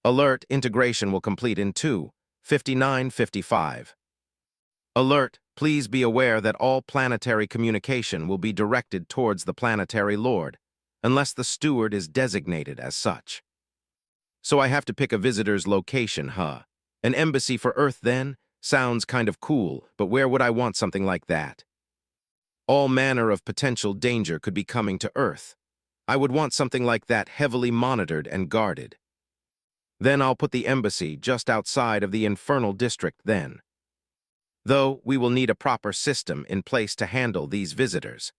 S1: Alert! Integration will complete in 2:59:55. Alert! Please be aware that all planetary communication will be directed towards the Planetary Lord, unless the steward is designated as such. So I have to pick a visitor's location, huh? An embassy for Earth, then? Sounds kind of cool, but where would I want something like that? All manner of potential danger could be coming to Earth. I would want something like that heavily monitored and guarded. Then I'll put the embassy just outside of the Infernal district then. Though we will need a proper system in place to handle these visitors.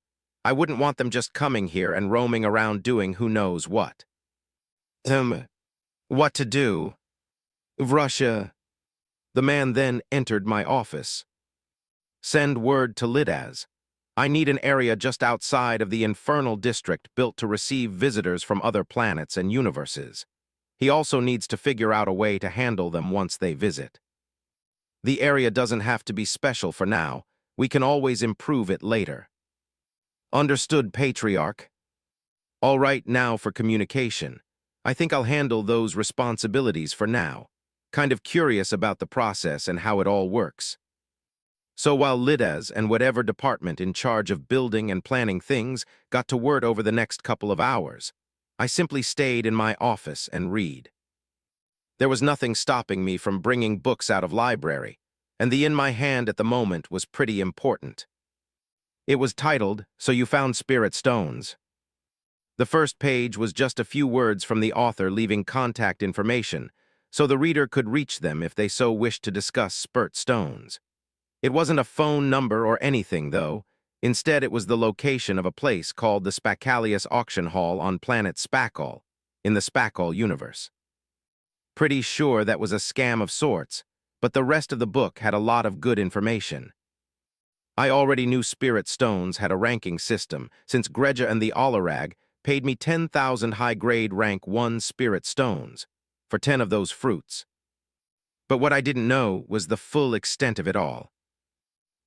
S1: I wouldn't want them just coming here and roaming around doing who knows what. What to do? Russia. The man then entered my office. Send word to Lidaz. I need an area just outside of the Infernal district built to receive visitors from other planets and universes. He also needs to figure out a way to handle them once they visit. The area doesn't have to be special for now. We can always improve it later. Understood, Patriarch. All right, now for communication. I think I'll handle those responsibilities for now. Kind of curious about the process and how it all works. So while Lidaz and whatever department in charge of building and planning things got to work over the next couple of hours, I simply stayed in my office and read. There was nothing stopping me from bringing books out of library, and the in my hand at the moment was pretty important. It was titled, So You Found Spirit Stones. The first page was just a few words from the author leaving contact information, so the reader could reach them if they so wished to discuss spirit stones. It wasn't a phone number or anything, though. Instead, it was the location of a place called the Spacalius Auction Hall on planet Spakal, in the Spakal universe. Pretty sure that was a scam of sorts, but the rest of the book had a lot of good information. I already knew spirit stones had a ranking system, since Greja and the Alarag paid me 10,000 high-grade rank 1 spirit stones for 10 of those fruits. But what I didn't know was the full extent of it all.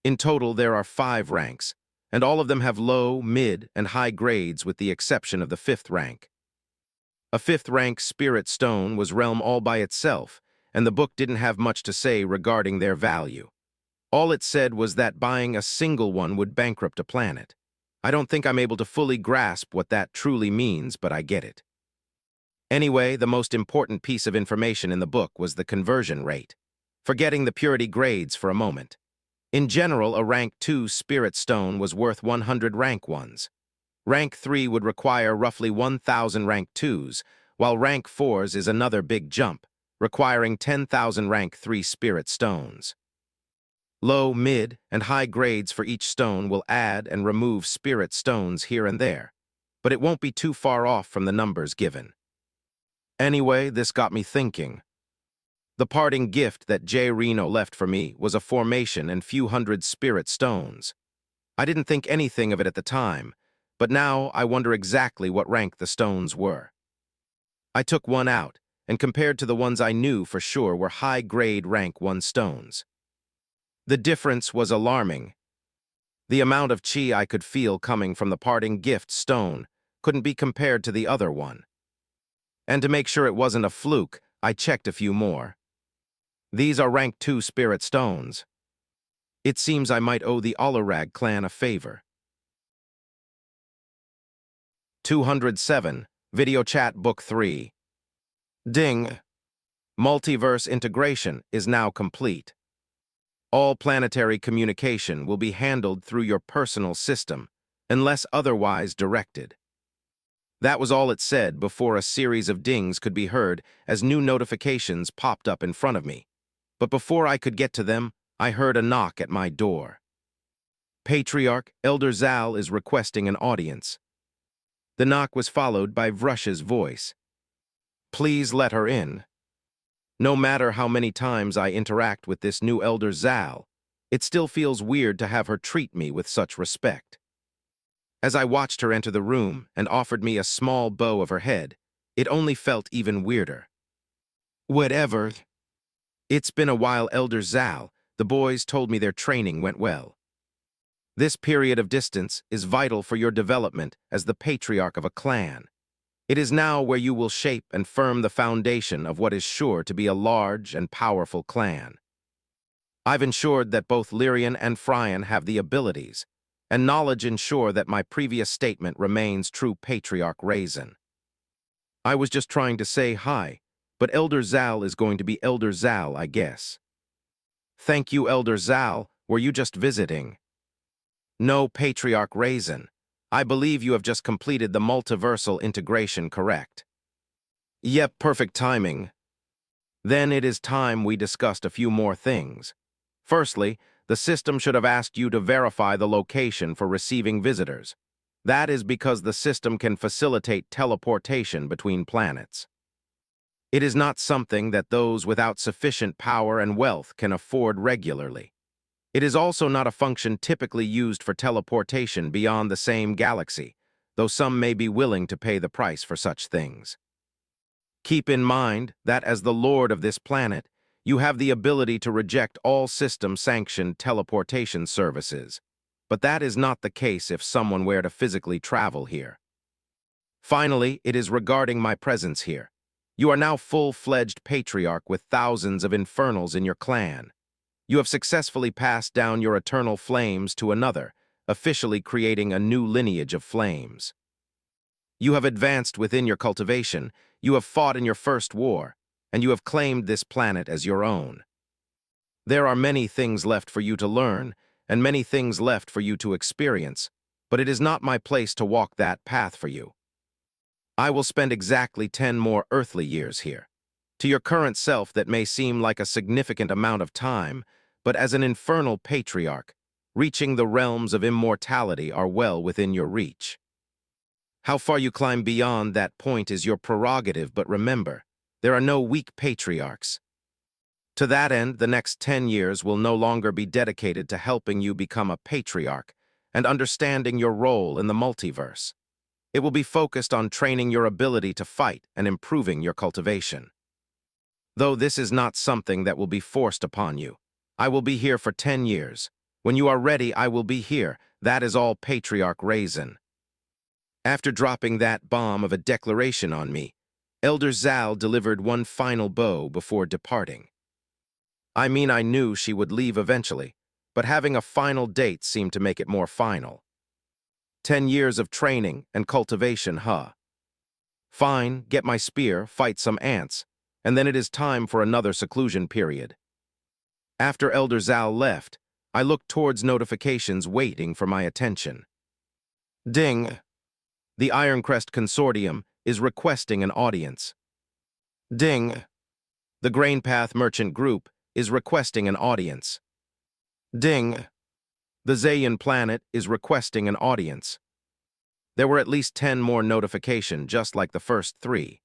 S1: In total, there are 5 ranks, and all of them have low, mid, and high grades with the exception of the 5th rank. A 5th rank spirit stone was realm all by itself, and the book didn't have much to say regarding their value. All it said was that buying a single one would bankrupt a planet. I don't think I'm able to fully grasp what that truly means, but I get it. Anyway, the most important piece of information in the book was the conversion rate. Forgetting the purity grades for a moment. In general, a rank 2 spirit stone was worth 100 rank 1s. Rank 3 would require roughly 1,000 rank 2s, while rank 4s is another big jump, requiring 10,000 rank 3 spirit stones. Low, mid, and high grades for each stone will add and remove spirit stones here and there, but it won't be too far off from the numbers given. Anyway, this got me thinking. The parting gift that J. Reno left for me was a formation and few hundred spirit stones. I didn't think anything of it at the time, but now I wonder exactly what rank the stones were. I took one out, and compared to the ones I knew for sure were high-grade rank 1 stones. The difference was alarming. The amount of chi I could feel coming from the parting gift stone couldn't be compared to the other one. And to make sure it wasn't a fluke, I checked a few more. These are rank 2 spirit stones. It seems I might owe the Alarag clan a favor. 207. Video Chat Book 3. Ding! Multiverse integration is now complete. All planetary communication will be handled through your personal system, unless otherwise directed. That was all it said before a series of dings could be heard as new notifications popped up in front of me. But before I could get to them, I heard a knock at my door. Patriarch Elder Zal is requesting an audience. The knock was followed by Vrush's voice. Please let her in. No matter how many times I interact with this new Elder Zal, it still feels weird to have her treat me with such respect. As I watched her enter the room and offered me a small bow of her head, it only felt even weirder. Whatever. It's been a while, Elder Zal. The boys told me their training went well. This period of distance is vital for your development as the patriarch of a clan. It is now where you will shape and firm the foundation of what is sure to be a large and powerful clan. I've ensured that both Lyrian and Fryan have the abilities, and knowledge ensure that my previous statement remains true, Patriarch Raizen. I was just trying to say hi, but Elder Zal is going to be Elder Zal, I guess. Thank you, Elder Zal. Were you just visiting? No, Patriarch Raizen. I believe you have just completed the multiversal integration, correct? Yep, perfect timing. Then it is time we discussed a few more things. Firstly, the system should have asked you to verify the location for receiving visitors. That is because the system can facilitate teleportation between planets. It is not something that those without sufficient power and wealth can afford regularly. It is also not a function typically used for teleportation beyond the same galaxy, though some may be willing to pay the price for such things. Keep in mind that as the lord of this planet, you have the ability to reject all system-sanctioned teleportation services, but that is not the case if someone were to physically travel here. Finally, it is regarding my presence here. You are now full-fledged patriarch with thousands of infernals in your clan. You have successfully passed down your eternal flames to another, officially creating a new lineage of flames. You have advanced within your cultivation, you have fought in your first war, and you have claimed this planet as your own. There are many things left for you to learn, and many things left for you to experience, but it is not my place to walk that path for you. I will spend exactly 10 more earthly years here. To your current self, that may seem like a significant amount of time, but as an infernal patriarch, reaching the realms of immortality are well within your reach. How far you climb beyond that point is your prerogative, but remember, there are no weak patriarchs. To that end, the next 10 years will no longer be dedicated to helping you become a patriarch and understanding your role in the multiverse. It will be focused on training your ability to fight and improving your cultivation. Though this is not something that will be forced upon you, I will be here for 10 years. When you are ready, I will be here. That is all, Patriarch Raizen. After dropping that bomb of a declaration on me, Elder Zal delivered one final bow before departing. I mean, I knew she would leave eventually, but having a final date seemed to make it more final. 10 years of training and cultivation, huh? Fine, get my spear, fight some ants, and then it is time for another seclusion period. After Elder Zal left, I looked towards notifications waiting for my attention. Ding! The Ironcrest Consortium is requesting an audience. Ding! The Grainpath Merchant Group is requesting an audience. Ding. The Zayan planet is requesting an audience. There were at least 10 more notifications, just like the first 3,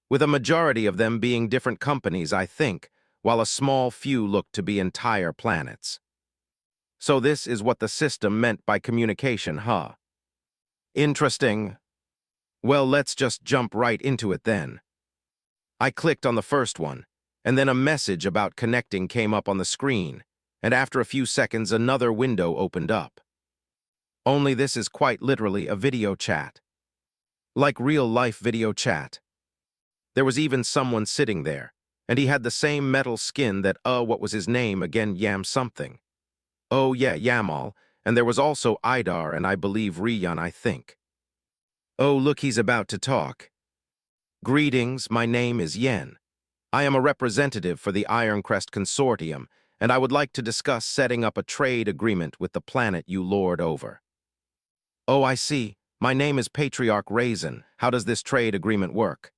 S1: with a majority of them being different companies, I think, while a small few looked to be entire planets. So this is what the system meant by communication, huh? Interesting. Well, let's just jump right into it then. I clicked on the first one, and then a message about connecting came up on the screen, and after a few seconds another window opened up. Only this is quite literally a video chat. Like real-life video chat. There was even someone sitting there, and he had the same metal skin that, what was his name again, Yam something. Oh yeah, Yamal, and there was also Idar and I believe Riyan, I think. Oh, look, he's about to talk. Greetings, my name is Yen. I am a representative for the Ironcrest Consortium, and I would like to discuss setting up a trade agreement with the planet you lord over. Oh, I see. My name is Patriarch Raizen. How does this trade agreement work?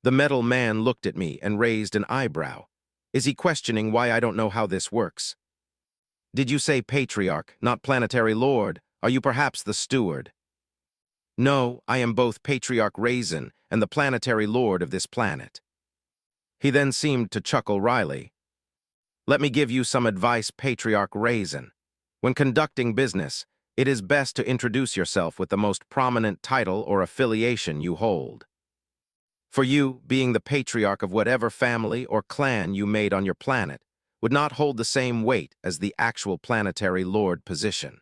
S1: The metal man looked at me and raised an eyebrow. Is he questioning why I don't know how this works? Did you say Patriarch, not Planetary Lord? Are you perhaps the steward? No, I am both Patriarch Raizen and the Planetary Lord of this planet. He then seemed to chuckle wryly. Let me give you some advice, Patriarch Raizen. When conducting business, it is best to introduce yourself with the most prominent title or affiliation you hold. For you, being the patriarch of whatever family or clan you made on your planet, would not hold the same weight as the actual planetary lord position.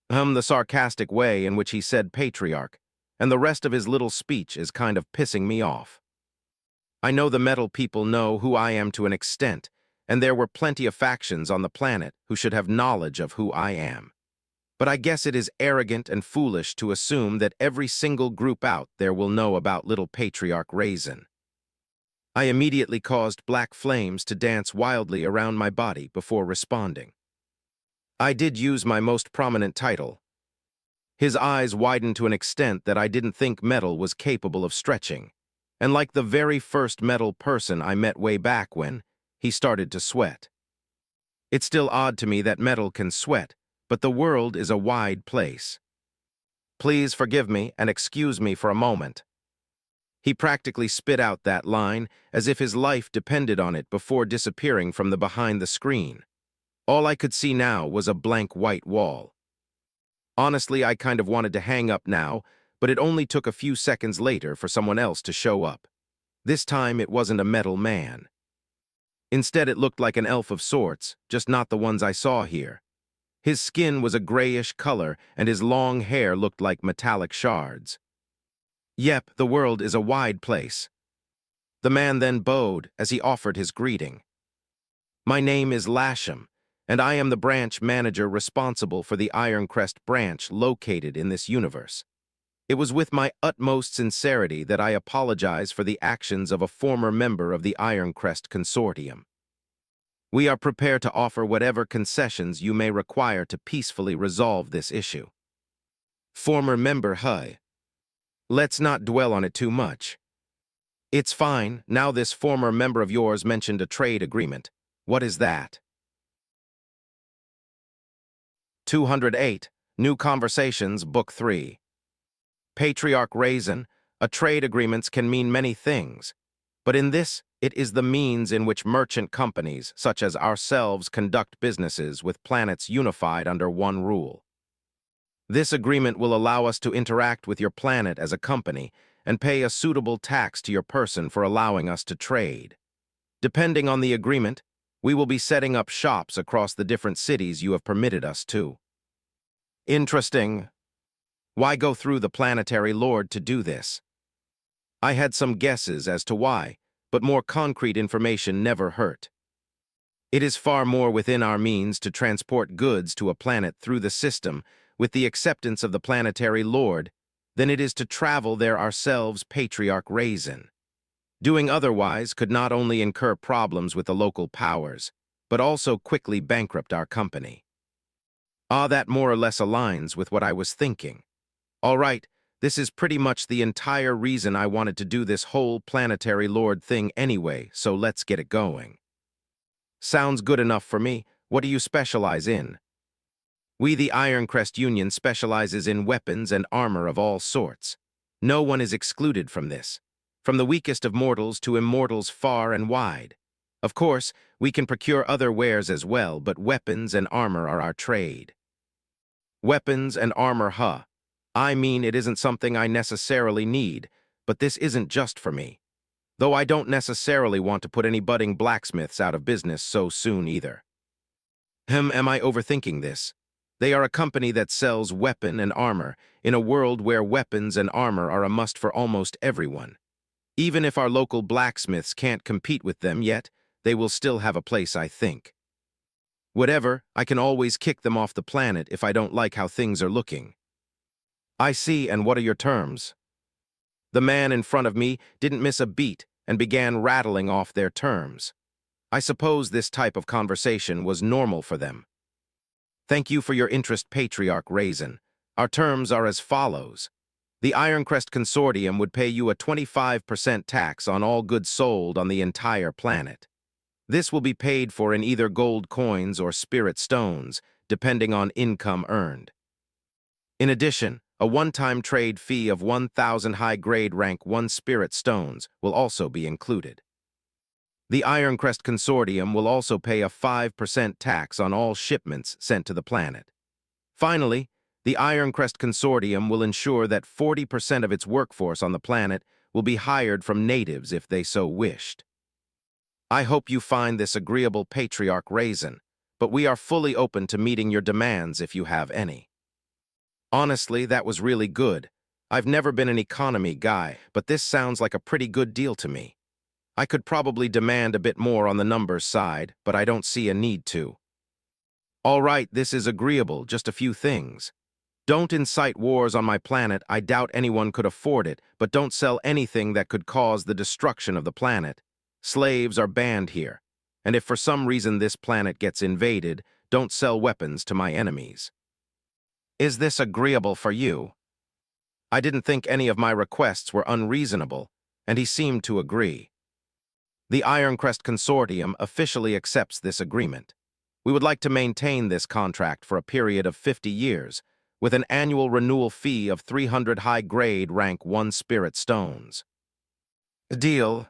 S1: The sarcastic way in which he said patriarch, and the rest of his little speech is kind of pissing me off. I know the metal people know who I am to an extent, and there were plenty of factions on the planet who should have knowledge of who I am. But I guess it is arrogant and foolish to assume that every single group out there will know about little Patriarch Raizen. I immediately caused black flames to dance wildly around my body before responding. I did use my most prominent title. His eyes widened to an extent that I didn't think metal was capable of stretching, and like the very first metal person I met way back when, he started to sweat. It's still odd to me that metal can sweat, but the world is a wide place. Please forgive me and excuse me for a moment. He practically spit out that line as if his life depended on it before disappearing from the behind the screen. All I could see now was a blank white wall. Honestly, I kind of wanted to hang up now, but it only took a few seconds later for someone else to show up. This time it wasn't a metal man. Instead, it looked like an elf of sorts, just not the ones I saw here. His skin was a grayish color, and his long hair looked like metallic shards. Yep, the world is a wide place. The man then bowed as he offered his greeting. My name is Lasham, and I am the branch manager responsible for the Ironcrest branch located in this universe. It was with my utmost sincerity that I apologize for the actions of a former member of the Ironcrest Consortium. We are prepared to offer whatever concessions you may require to peacefully resolve this issue. Former member, huh? Let's not dwell on it too much. It's fine, now this former member of yours mentioned a trade agreement. What is that? 208, New Conversations, Book 3. Patriarch Raizen, a trade agreements can mean many things, but in this, it is the means in which merchant companies, such as ourselves, conduct businesses with planets unified under one rule. This agreement will allow us to interact with your planet as a company and pay a suitable tax to your person for allowing us to trade. Depending on the agreement, we will be setting up shops across the different cities you have permitted us to. Interesting. Why go through the Planetary Lord to do this? I had some guesses as to why, but more concrete information never hurt. It is far more within our means to transport goods to a planet through the system with the acceptance of the Planetary Lord than it is to travel there ourselves, Patriarch Raizen. Doing otherwise could not only incur problems with the local powers, but also quickly bankrupt our company. That more or less aligns with what I was thinking. All right, This is pretty much the entire reason I wanted to do this whole Planetary Lord thing anyway, so let's get it going. Sounds good enough for me. What do you specialize in? We, the Ironcrest Union, specializes in weapons and armor of all sorts. No one is excluded from this, from the weakest of mortals to immortals far and wide. Of course, we can procure other wares as well, but weapons and armor are our trade. Weapons and armor, huh? I mean, it isn't something I necessarily need, but this isn't just for me. Though I don't necessarily want to put any budding blacksmiths out of business so soon either. Am I overthinking this? They are a company that sells weapon and armor in a world where weapons and armor are a must for almost everyone. Even if our local blacksmiths can't compete with them yet, they will still have a place, I think. Whatever, I can always kick them off the planet if I don't like how things are looking. I see, and what are your terms? The man in front of me didn't miss a beat and began rattling off their terms. I suppose this type of conversation was normal for them. Thank you for your interest, Patriarch Raizen. Our terms are as follows. The Ironcrest Consortium would pay you a 25% tax on all goods sold on the entire planet. This will be paid for in either gold coins or spirit stones, depending on income earned. In addition, a one-time trade fee of 1,000 high-grade rank 1 spirit stones will also be included. The Ironcrest Consortium will also pay a 5% tax on all shipments sent to the planet. Finally, the Ironcrest Consortium will ensure that 40% of its workforce on the planet will be hired from natives if they so wished. I hope you find this agreeable, Patriarch Raizen, but we are fully open to meeting your demands if you have any. Honestly, that was really good. I've never been an economy guy, but this sounds like a pretty good deal to me. I could probably demand a bit more on the numbers side, but I don't see a need to. All right, this is agreeable, just a few things. Don't incite wars on my planet. I doubt anyone could afford it, but don't sell anything that could cause the destruction of the planet. Slaves are banned here, and if for some reason this planet gets invaded, don't sell weapons to my enemies. Is this agreeable for you? I didn't think any of my requests were unreasonable, and he seemed to agree. The Ironcrest Consortium officially accepts this agreement. We would like to maintain this contract for a period of 50 years, with an annual renewal fee of 300 high-grade rank 1 spirit stones. Deal.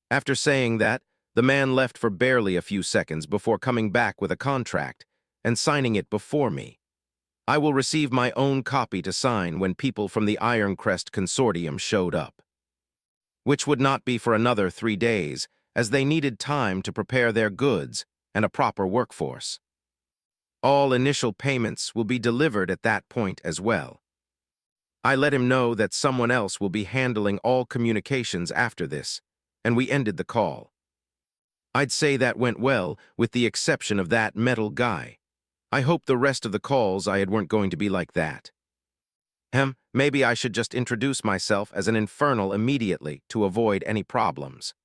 S1: After saying that, the man left for barely a few seconds before coming back with a contract and signing it before me. I will receive my own copy to sign when people from the Ironcrest Consortium showed up, which would not be for another 3 days, as they needed time to prepare their goods and a proper workforce. All initial payments will be delivered at that point as well. I let him know that someone else will be handling all communications after this, and we ended the call. I'd say that went well, with the exception of that metal guy. I hoped the rest of the calls I had weren't going to be like that. Maybe I should just introduce myself as an Infernal immediately to avoid any problems.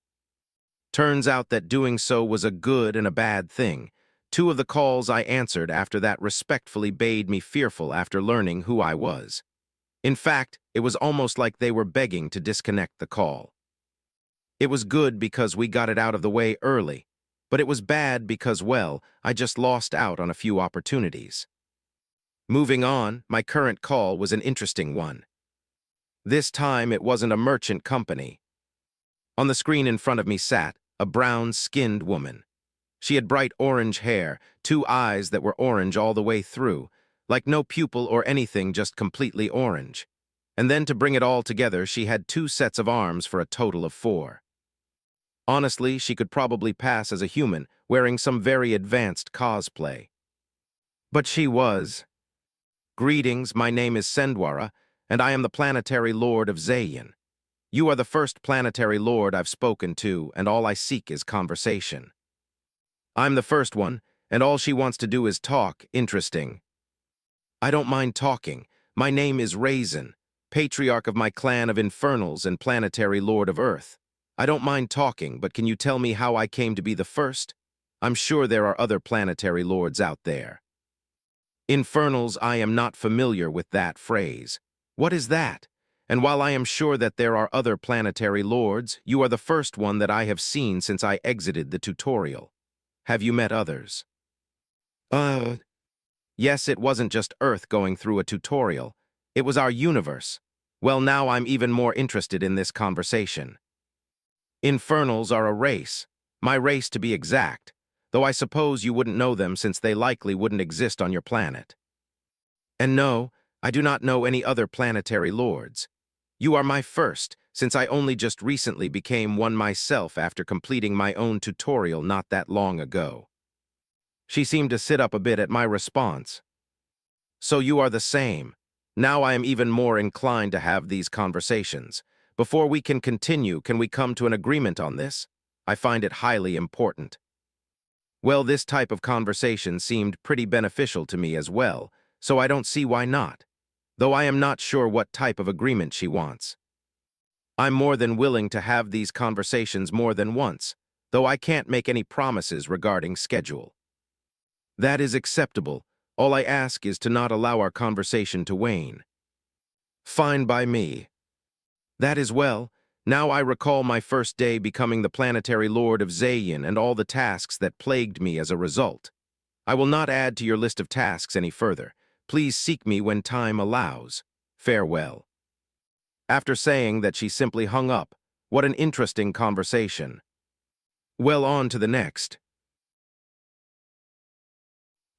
S1: Turns out that doing so was a good and a bad thing. 2 of the calls I answered after that respectfully bade me fearful after learning who I was. In fact, it was almost like they were begging to disconnect the call. It was good because we got it out of the way early, but it was bad because, well, I just lost out on a few opportunities. Moving on, my current call was an interesting one. This time it wasn't a merchant company. On the screen in front of me sat a brown-skinned woman. She had bright orange hair, 2 eyes that were orange all the way through, like no pupil or anything, just completely orange. And then to bring it all together, she had 2 sets of arms for a total of 4. Honestly, she could probably pass as a human, wearing some very advanced cosplay. But she was. Greetings, my name is Sendwara, and I am the Planetary Lord of Zayin. You are the first Planetary Lord I've spoken to, and all I seek is conversation. I'm the first one, and all she wants to do is talk. Interesting. I don't mind talking. My name is Raizen, patriarch of my clan of Infernals and Planetary Lord of Earth. I don't mind talking, but can you tell me how I came to be the first? I'm sure there are other Planetary Lords out there. Infernals, I am not familiar with that phrase. What is that? And while I am sure that there are other planetary lords, you are the first one that I have seen since I exited the tutorial. Have you met others? Yes, it wasn't just Earth going through a tutorial. It was our universe. Well, now I'm even more interested in this conversation. Infernals are a race. My race to be exact, though I suppose you wouldn't know them since they likely wouldn't exist on your planet. And no, I do not know any other planetary lords. You are my first, since I only just recently became one myself after completing my own tutorial not that long ago. She seemed to sit up a bit at my response. So you are the same. Now I am even more inclined to have these conversations. Before we can continue, can we come to an agreement on this? I find it highly important. Well, this type of conversation seemed pretty beneficial to me as well, so I don't see why not, though I am not sure what type of agreement she wants. I'm more than willing to have these conversations more than once, though I can't make any promises regarding schedule. That is acceptable. All I ask is to not allow our conversation to wane. Fine by me. That is well. Now I recall my first day becoming the planetary lord of Zayin and all the tasks that plagued me as a result. I will not add to your list of tasks any further. Please seek me when time allows. Farewell. After saying that, she simply hung up. What an interesting conversation. Well, on to the next.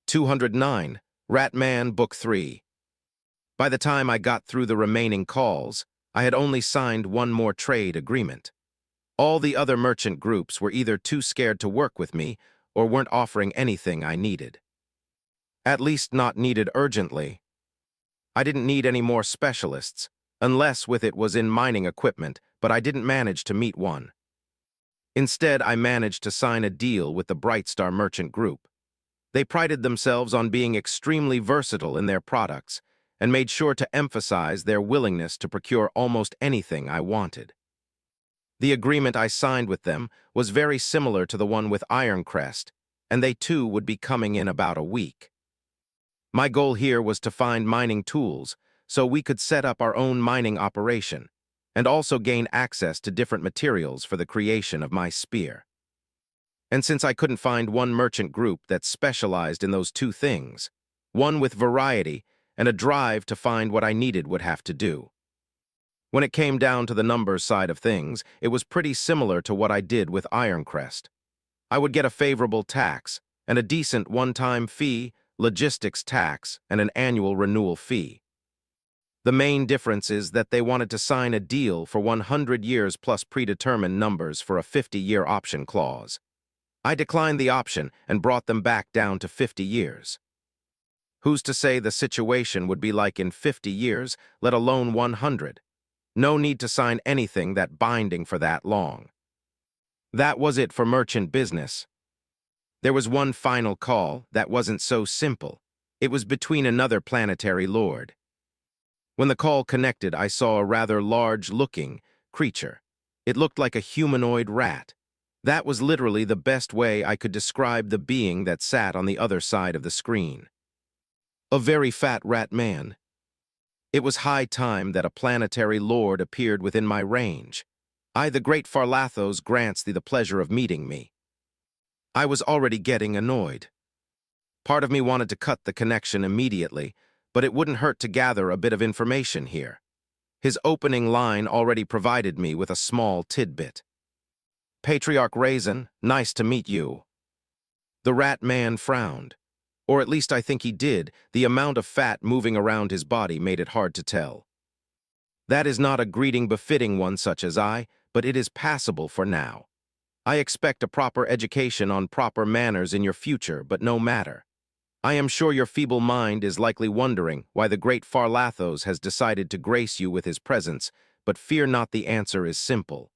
S1: 209, Ratman Book 3. By the time I got through the remaining calls, I had only signed one more trade agreement. All the other merchant groups were either too scared to work with me or weren't offering anything I needed. At least not needed urgently. I didn't need any more specialists, unless with it was in mining equipment, but I didn't manage to meet one. Instead, I managed to sign a deal with the Brightstar Merchant Group. They prided themselves on being extremely versatile in their products and made sure to emphasize their willingness to procure almost anything I wanted. The agreement I signed with them was very similar to the one with Ironcrest, and they too would be coming in about a week. My goal here was to find mining tools so we could set up our own mining operation and also gain access to different materials for the creation of my spear. And since I couldn't find one merchant group that specialized in those two things, one with variety and a drive to find what I needed would have to do. When it came down to the numbers side of things, it was pretty similar to what I did with Ironcrest. I would get a favorable tax and a decent one-time fee, logistics tax, and an annual renewal fee. The main difference is that they wanted to sign a deal for 100 years plus predetermined numbers for a 50-year option clause. I declined the option and brought them back down to 50 years. Who's to say the situation would be like in 50 years, let alone 100? No need to sign anything that binding for that long. That was it for merchant business. There was one final call that wasn't so simple. It was between another planetary lord. When the call connected, I saw a rather large-looking creature. It looked like a humanoid rat. That was literally the best way I could describe the being that sat on the other side of the screen. A very fat rat man. It was high time that a planetary lord appeared within my range. I, the great Farlathos, grants thee the pleasure of meeting me. I was already getting annoyed. Part of me wanted to cut the connection immediately, but it wouldn't hurt to gather a bit of information here. His opening line already provided me with a small tidbit. Patriarch Raizen, nice to meet you. The rat man frowned. Or at least I think he did. The amount of fat moving around his body made it hard to tell. That is not a greeting befitting one such as I, but it is passable for now. I expect a proper education on proper manners in your future, but no matter. I am sure your feeble mind is likely wondering why the great Farlathos has decided to grace you with his presence, but fear not, the answer is simple.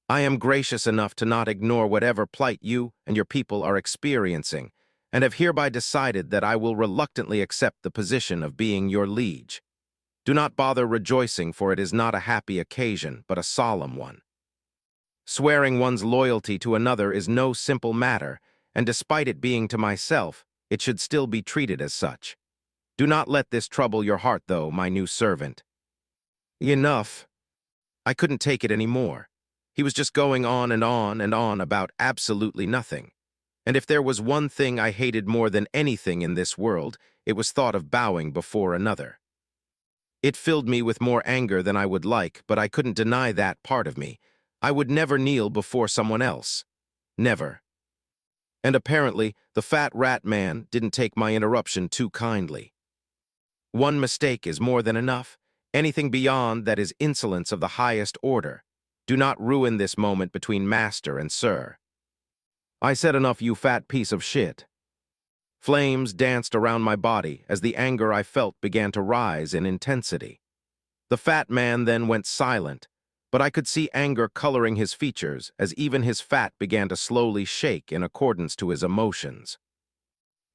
S1: I am gracious enough to not ignore whatever plight you and your people are experiencing, and have hereby decided that I will reluctantly accept the position of being your liege. Do not bother rejoicing, for it is not a happy occasion, but a solemn one. Swearing one's loyalty to another is no simple matter, and despite it being to myself, it should still be treated as such. Do not let this trouble your heart, though, my new servant. Enough. I couldn't take it anymore. He was just going on and on and on about absolutely nothing. And if there was one thing I hated more than anything in this world, it was thought of bowing before another. It filled me with more anger than I would like, but I couldn't deny that part of me. I would never kneel before someone else. Never. And apparently, the fat rat man didn't take my interruption too kindly. One mistake is more than enough. Anything beyond that is insolence of the highest order. Do not ruin this moment between master and sir. I said enough, you fat piece of shit. Flames danced around my body as the anger I felt began to rise in intensity. The fat man then went silent, but I could see anger coloring his features as even his fat began to slowly shake in accordance to his emotions.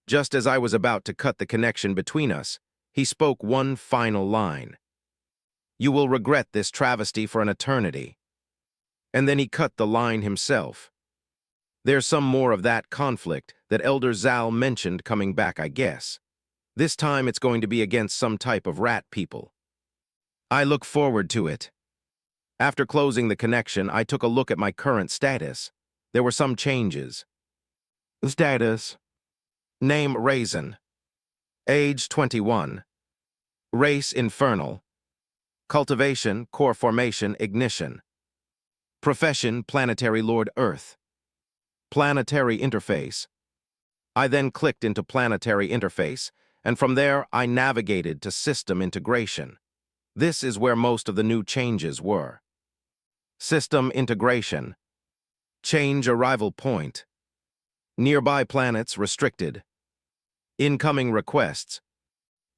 S1: Just as I was about to cut the connection between us, he spoke one final line. You will regret this travesty for an eternity. And then he cut the line himself. There's some more of that conflict that Elder Zal mentioned coming back, I guess. This time it's going to be against some type of rat people. I look forward to it. After closing the connection, I took a look at my current status. There were some changes. Status. Name Raizen. Age 21. Race Infernal. Cultivation, Core Formation, Ignition. Profession, Planetary Lord Earth. Planetary Interface. I then clicked into Planetary Interface, and from there I navigated to System Integration. This is where most of the new changes were. System Integration. Change Arrival Point. Nearby planets restricted. Incoming requests.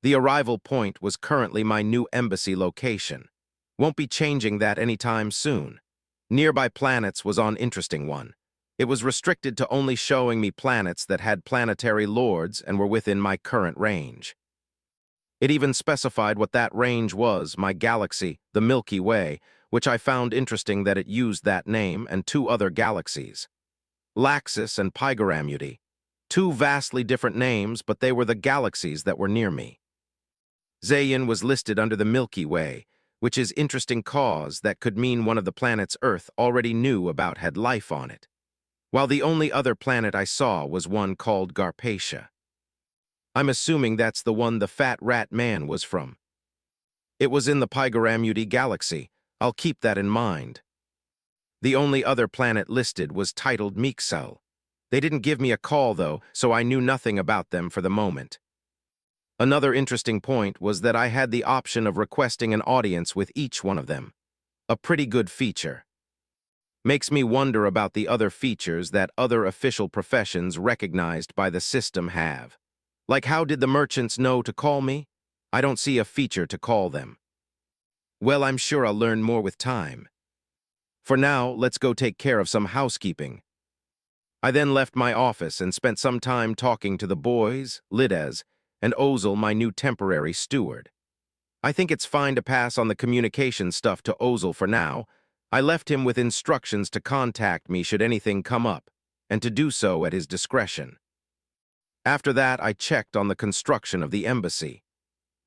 S1: The arrival point was currently my new embassy location. Won't be changing that anytime soon. Nearby planets was an interesting one. It was restricted to only showing me planets that had planetary lords and were within my current range. It even specified what that range was, my galaxy, the Milky Way, which I found interesting that it used that name and two other galaxies. Laxus and Pygoramuti. Two vastly different names, but they were the galaxies that were near me. Zayin was listed under the Milky Way, which is interesting cause that could mean one of the planets Earth already knew about had life on it. While the only other planet I saw was one called Garpatia. I'm assuming that's the one the fat rat man was from. It was in the Pygoramuti galaxy. I'll keep that in mind. The only other planet listed was titled Mixel. They didn't give me a call, though, so I knew nothing about them for the moment. Another interesting point was that I had the option of requesting an audience with each one of them. A pretty good feature. Makes me wonder about the other features that other official professions recognized by the system have. Like, how did the merchants know to call me? I don't see a feature to call them. Well, I'm sure I'll learn more with time. For now, let's go take care of some housekeeping. I then left my office and spent some time talking to the boys, Lidez, and Ozil, my new temporary steward. I think it's fine to pass on the communication stuff to Ozil for now. I left him with instructions to contact me should anything come up, and to do so at his discretion. After that, I checked on the construction of the embassy.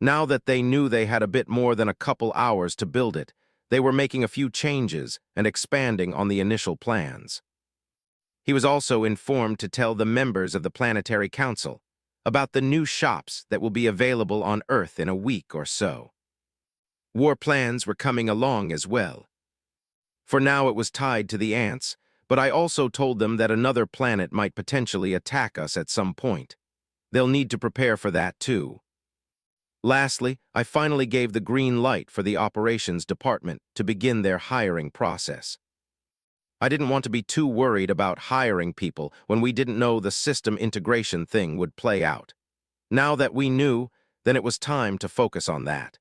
S1: Now that they knew they had a bit more than a couple hours to build it, they were making a few changes and expanding on the initial plans. He was also informed to tell the members of the Planetary Council about the new shops that will be available on Earth in a week or so. War plans were coming along as well. For now it was tied to the ants, but I also told them that another planet might potentially attack us at some point. They'll need to prepare for that too. Lastly, I finally gave the green light for the operations department to begin their hiring process. I didn't want to be too worried about hiring people when we didn't know the system integration thing would play out. Now that we knew, then it was time to focus on that.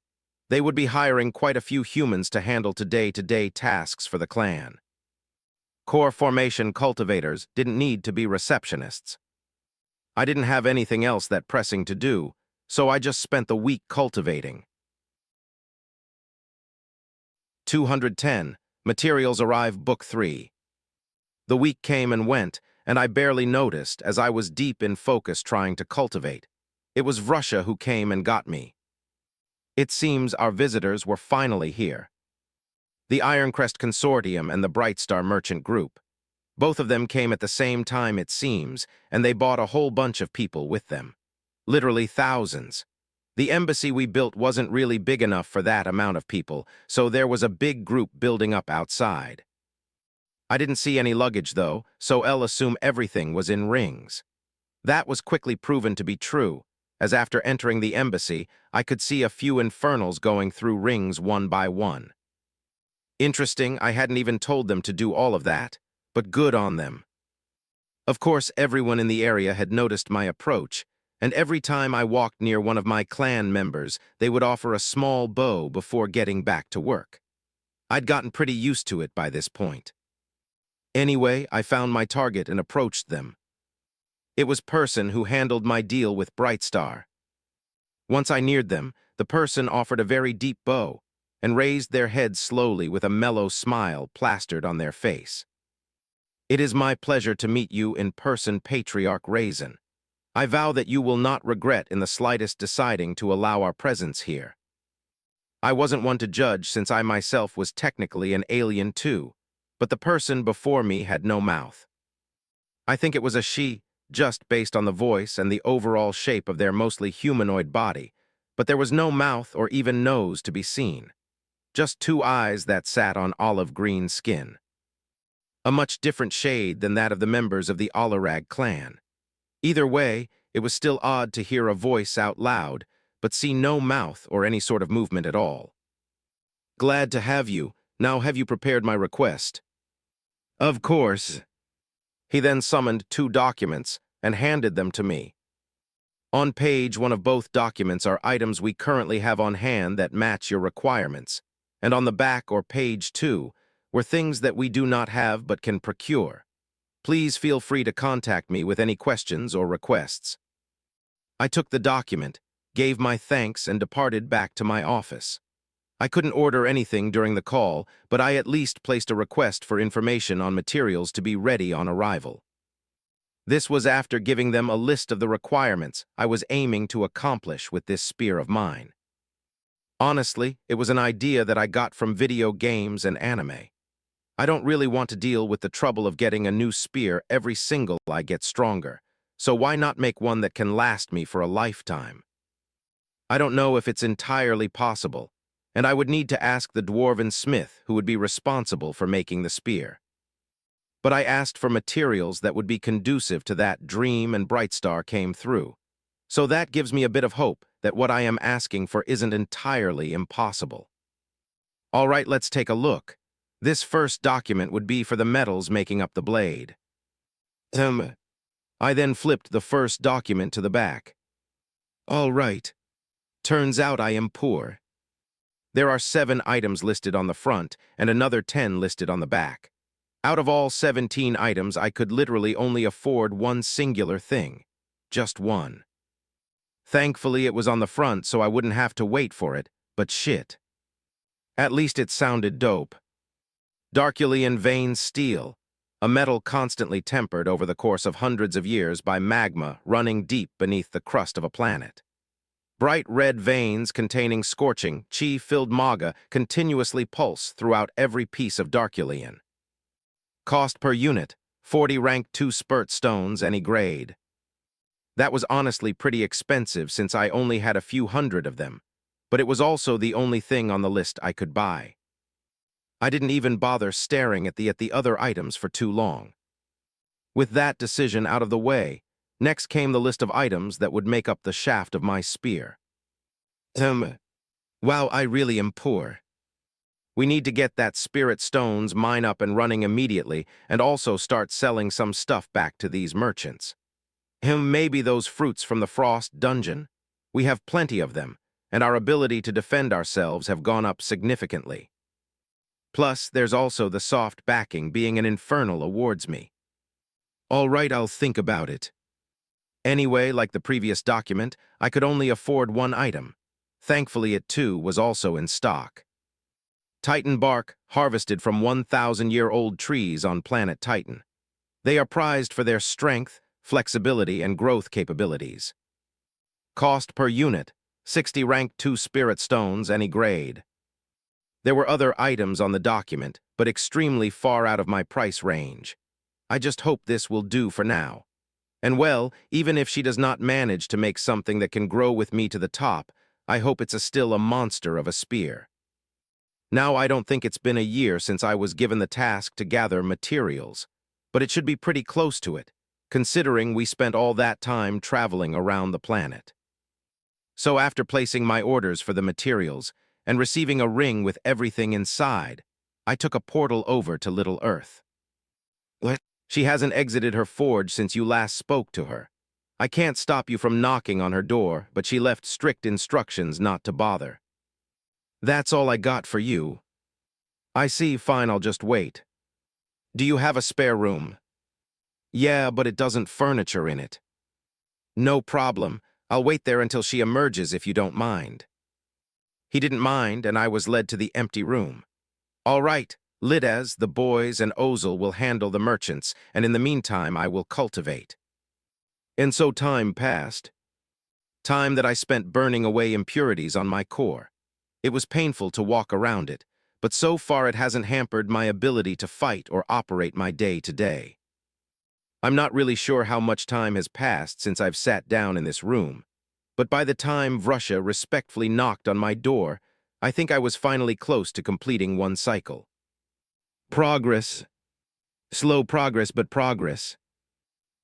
S1: They would be hiring quite a few humans to handle day-to-day tasks for the clan. Core formation cultivators didn't need to be receptionists. I didn't have anything else that pressing to do, so I just spent the week cultivating. 210. Materials Arrive Book 3. The week came and went, and I barely noticed as I was deep in focus trying to cultivate. It was Russia who came and got me. It seems our visitors were finally here. The Ironcrest Consortium and the Bright Star Merchant Group. Both of them came at the same time, it seems, and they bought a whole bunch of people with them. Literally thousands. The embassy we built wasn't really big enough for that amount of people, so there was a big group building up outside. I didn't see any luggage, though, so I'll assume everything was in rings. That was quickly proven to be true, as after entering the embassy, I could see a few Infernals going through rings one by one. Interesting, I hadn't even told them to do all of that, but good on them. Of course, everyone in the area had noticed my approach, and every time I walked near one of my clan members, they would offer a small bow before getting back to work. I'd gotten pretty used to it by this point. Anyway, I found my target and approached them. It was Person who handled my deal with Brightstar. Once I neared them, the person offered a very deep bow and raised their head slowly with a mellow smile plastered on their face. "It is my pleasure to meet you in person, Patriarch Raizen. I vow that you will not regret in the slightest deciding to allow our presence here." I wasn't one to judge since I myself was technically an alien too, but the person before me had no mouth. I think it was a she, just based on the voice and the overall shape of their mostly humanoid body, but there was no mouth or even nose to be seen. Just two eyes that sat on olive-green skin. A much different shade than that of the members of the Alarag clan. Either way, it was still odd to hear a voice out loud, but see no mouth or any sort of movement at all. "Glad to have you. Now have you prepared my request?" "Of course." He then summoned 2 documents and handed them to me. On page 1 of both documents are items we currently have on hand that match your requirements, and on the back or page 2 were things that we do not have but can procure. Please feel free to contact me with any questions or requests. I took the document, gave my thanks, and departed back to my office. I couldn't order anything during the call, but I at least placed a request for information on materials to be ready on arrival. This was after giving them a list of the requirements I was aiming to accomplish with this spear of mine. Honestly, it was an idea that I got from video games and anime. I don't really want to deal with the trouble of getting a new spear every single I get stronger, so why not make one that can last me for a lifetime? I don't know if it's entirely possible, and I would need to ask the dwarven smith who would be responsible for making the spear. But I asked for materials that would be conducive to that dream, and Brightstar came through. So that gives me a bit of hope that what I am asking for isn't entirely impossible. All right, let's take a look. This first document would be for the metals making up the blade. I then flipped the first document to the back. All right. Turns out I am poor. There are 7 items listed on the front and another 10 listed on the back. Out of all 17 items, I could literally only afford one singular thing. Just one. Thankfully, it was on the front, so I wouldn't have to wait for it, but shit. At least it sounded dope. Darkulian vein steel, a metal constantly tempered over the course of hundreds of years by magma running deep beneath the crust of a planet. Bright red veins containing scorching, chi-filled maga continuously pulse throughout every piece of Darkulian. Cost per unit, 40 rank 2 spurt stones any grade. That was honestly pretty expensive since I only had a few hundred of them, but it was also the only thing on the list I could buy. I didn't even bother staring at the other items for too long. With that decision out of the way, next came the list of items that would make up the shaft of my spear. Wow, I really am poor. We need to get that spirit stones mine up and running immediately, and also start selling some stuff back to these merchants. Maybe those fruits from the Frost Dungeon? We have plenty of them, and our ability to defend ourselves have gone up significantly. Plus, there's also the soft backing being an Infernal awards me. All right, I'll think about it. Anyway, like the previous document, I could only afford one item. Thankfully, it too was also in stock. Titan bark, harvested from 1,000-year-old trees on planet Titan. They are prized for their strength, flexibility, and growth capabilities. Cost per unit, 60 rank 2 spirit stones, any grade. There were other items on the document, but extremely far out of my price range. I just hope this will do for now. And well, even if she does not manage to make something that can grow with me to the top, I hope it's still a monster of a spear. Now I don't think it's been a year since I was given the task to gather materials, but it should be pretty close to it, considering we spent all that time traveling around the planet. So after placing my orders for the materials and receiving a ring with everything inside, I took a portal over to Little Earth. What? She hasn't exited her forge since you last spoke to her. I can't stop you from knocking on her door, but she left strict instructions not to bother. That's all I got for you. I see, fine, I'll just wait. Do you have a spare room? Yeah, but it doesn't furniture in it. No problem. I'll wait there until she emerges if you don't mind. He didn't mind, and I was led to the empty room. All right, Lidez, the boys, and Ozil will handle the merchants, and in the meantime I will cultivate. And so time passed. Time that I spent burning away impurities on my core. It was painful to walk around it, but so far it hasn't hampered my ability to fight or operate my day-to-day. I'm not really sure how much time has passed since I've sat down in this room, but by the time Vrusha respectfully knocked on my door, I think I was finally close to completing one cycle. Progress. Slow progress, but progress.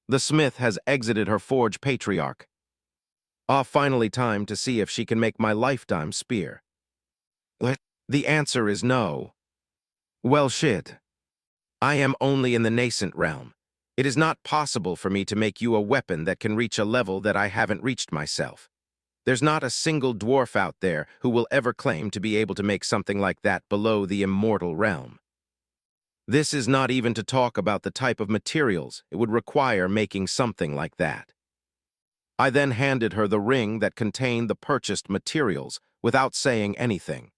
S1: The smith has exited her forge, patriarch. Finally time to see if she can make my lifetime spear. The answer is no. Well, shit. I am only in the nascent realm. It is not possible for me to make you a weapon that can reach a level that I haven't reached myself. There's not a single dwarf out there who will ever claim to be able to make something like that below the immortal realm. This is not even to talk about the type of materials it would require making something like that. I then handed her the ring that contained the purchased materials without saying anything.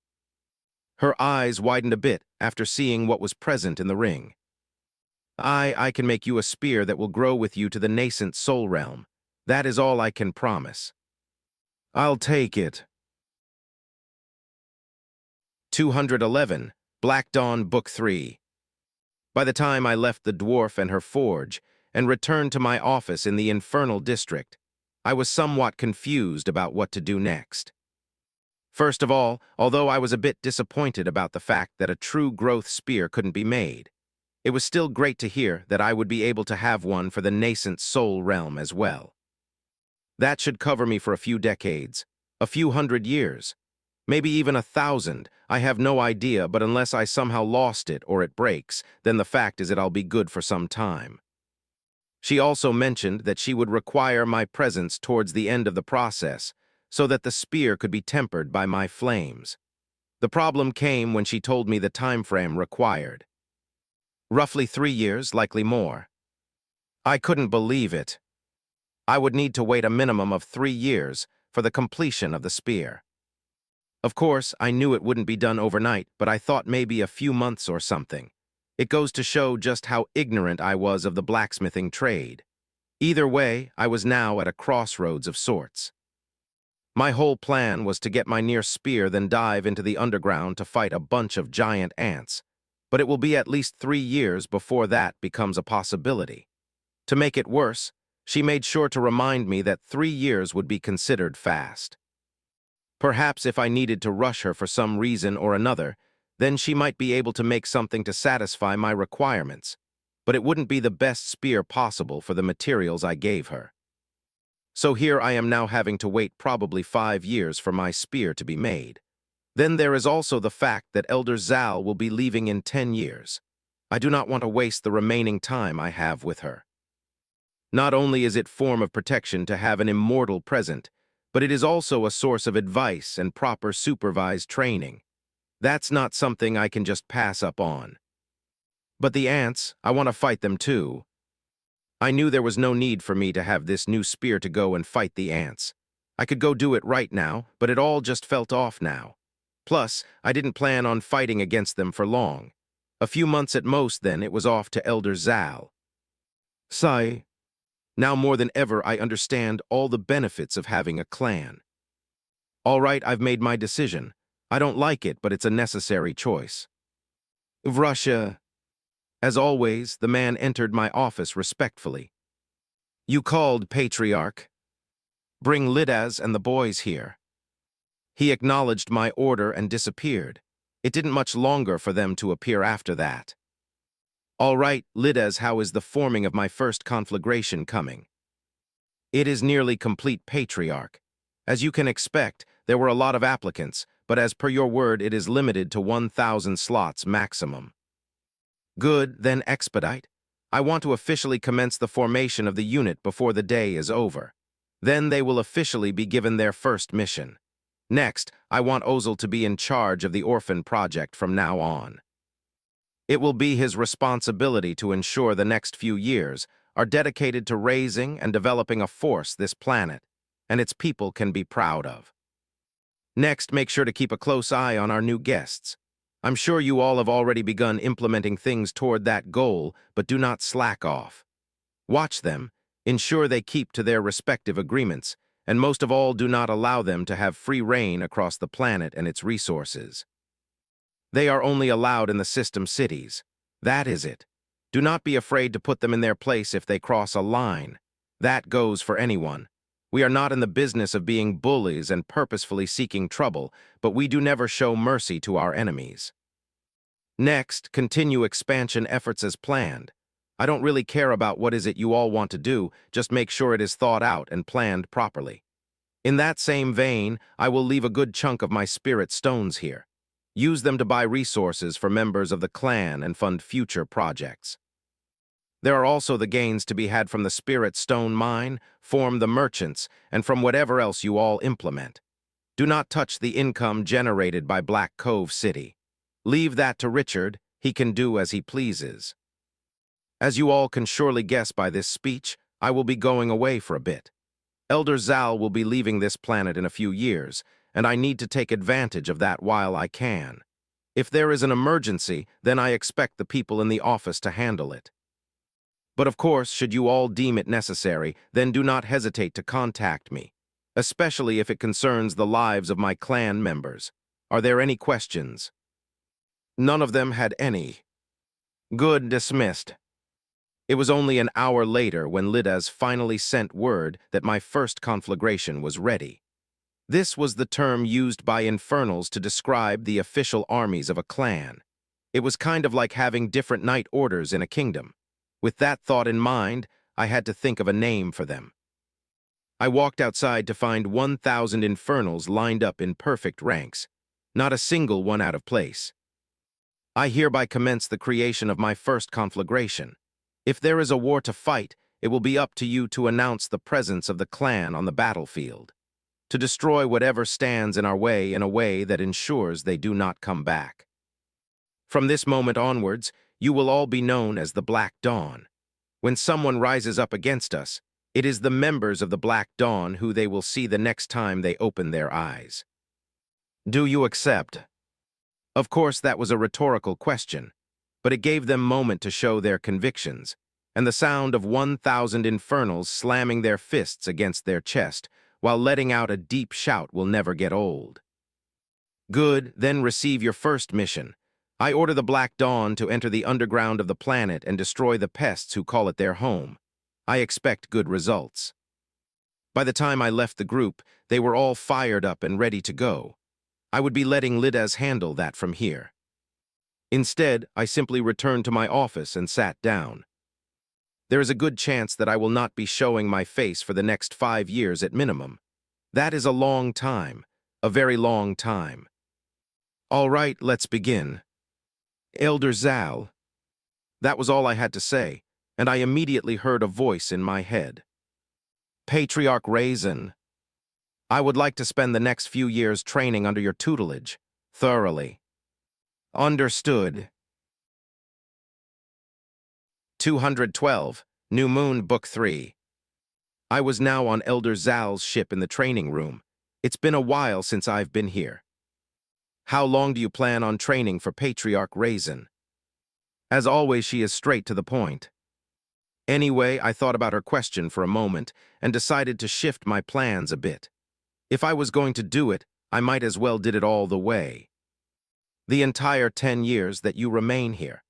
S1: Her eyes widened a bit after seeing what was present in the ring. I can make you a spear that will grow with you to the nascent soul realm. That is all I can promise. I'll take it. 211, Black Dawn, Book 3. By the time I left the dwarf and her forge and returned to my office in the Infernal district, I was somewhat confused about what to do next. First of all, although I was a bit disappointed about the fact that a true growth spear couldn't be made, it was still great to hear that I would be able to have one for the nascent soul realm as well. That should cover me for a few decades, a few hundred years, maybe even 1,000, I have no idea, but unless I somehow lost it or it breaks, then the fact is that I'll be good for some time. She also mentioned that she would require my presence towards the end of the process, so that the spear could be tempered by my flames. The problem came when she told me the time frame required. Roughly 3 years, likely more. I couldn't believe it. I would need to wait a minimum of 3 years for the completion of the spear. Of course, I knew it wouldn't be done overnight, but I thought maybe a few months or something. It goes to show just how ignorant I was of the blacksmithing trade. Either way, I was now at a crossroads of sorts. My whole plan was to get my near spear, then dive into the underground to fight a bunch of giant ants. But it will be at least 3 years before that becomes a possibility. To make it worse, she made sure to remind me that 3 years would be considered fast. Perhaps if I needed to rush her for some reason or another, then she might be able to make something to satisfy my requirements, but it wouldn't be the best spear possible for the materials I gave her. So here I am now having to wait probably 5 years for my spear to be made. Then there is also the fact that Elder Zal will be leaving in 10 years. I do not want to waste the remaining time I have with her. Not only is it form of protection to have an immortal present, but it is also a source of advice and proper supervised training. That's not something I can just pass up on. But the ants, I want to fight them too. I knew there was no need for me to have this new spear to go and fight the ants. I could go do it right now, but it all just felt off now. Plus, I didn't plan on fighting against them for long. A few months at most, then it was off to Elder Zal. Sigh. Now more than ever, I understand all the benefits of having a clan. All right, I've made my decision. I don't like it, but it's a necessary choice. Russia. As always, the man entered my office respectfully. You called, Patriarch. Bring Lidaz and the boys here. He acknowledged my order and disappeared. It didn't much longer for them to appear after that. All right, Lidaz, how is the forming of my first conflagration coming? It is nearly complete, Patriarch. As you can expect, there were a lot of applicants, but as per your word, it is limited to 1,000 slots maximum. Good, then expedite. I want to officially commence the formation of the unit before the day is over. Then they will officially be given their first mission. Next, I want Ozil to be in charge of the orphan project from now on. It will be his responsibility to ensure the next few years are dedicated to raising and developing a force this planet and its people can be proud of. Next, make sure to keep a close eye on our new guests. I'm sure you all have already begun implementing things toward that goal, but do not slack off. Watch them, ensure they keep to their respective agreements, and most of all, do not allow them to have free reign across the planet and its resources. They are only allowed in the system cities. That is it. Do not be afraid to put them in their place if they cross a line. That goes for anyone. We are not in the business of being bullies and purposefully seeking trouble, but we do never show mercy to our enemies. Next, continue expansion efforts as planned. I don't really care about what is it you all want to do, just make sure it is thought out and planned properly. In that same vein, I will leave a good chunk of my spirit stones here. Use them to buy resources for members of the clan and fund future projects. There are also the gains to be had from the spirit stone mine, form the merchants, and from whatever else you all implement. Do not touch the income generated by Black Cove City. Leave that to Richard, he can do as he pleases. As you all can surely guess by this speech, I will be going away for a bit. Elder Zal will be leaving this planet in a few years, and I need to take advantage of that while I can. If there is an emergency, then I expect the people in the office to handle it. But of course, should you all deem it necessary, then do not hesitate to contact me, especially if it concerns the lives of my clan members. Are there any questions? None of them had any. Good, dismissed. It was only an hour later when Lidaz finally sent word that my first conflagration was ready. This was the term used by Infernals to describe the official armies of a clan. It was kind of like having different night orders in a kingdom. With that thought in mind, I had to think of a name for them. I walked outside to find 1,000 Infernals lined up in perfect ranks, not a single one out of place. I hereby commence the creation of my first conflagration. If there is a war to fight, it will be up to you to announce the presence of the clan on the battlefield, to destroy whatever stands in our way in a way that ensures they do not come back. From this moment onwards, you will all be known as the Black Dawn. When someone rises up against us, it is the members of the Black Dawn who they will see the next time they open their eyes. Do you accept? Of course, that was a rhetorical question, but it gave them a moment to show their convictions, and the sound of 1,000 Infernals slamming their fists against their chest while letting out a deep shout will never get old. Good, then receive your first mission. I order the Black Dawn to enter the underground of the planet and destroy the pests who call it their home. I expect good results. By the time I left the group, they were all fired up and ready to go. I would be letting Lidaz handle that from here. Instead, I simply returned to my office and sat down. There is a good chance that I will not be showing my face for the next 5 years at minimum. That is a long time, a very long time. All right, let's begin. Elder Zal. That was all I had to say, and I immediately heard a voice in my head. Patriarch Raizen. I would like to spend the next few years training under your tutelage, thoroughly. Understood. 212, New Moon, Book 3. I was now on Elder Zal's ship in the training room. It's been a while since I've been here. How long do you plan on training for Patriarch Raizen? As always, she is straight to the point. Anyway, I thought about her question for a moment and decided to shift my plans a bit. If I was going to do it, I might as well did it all the way. The entire 10 years that you remain here,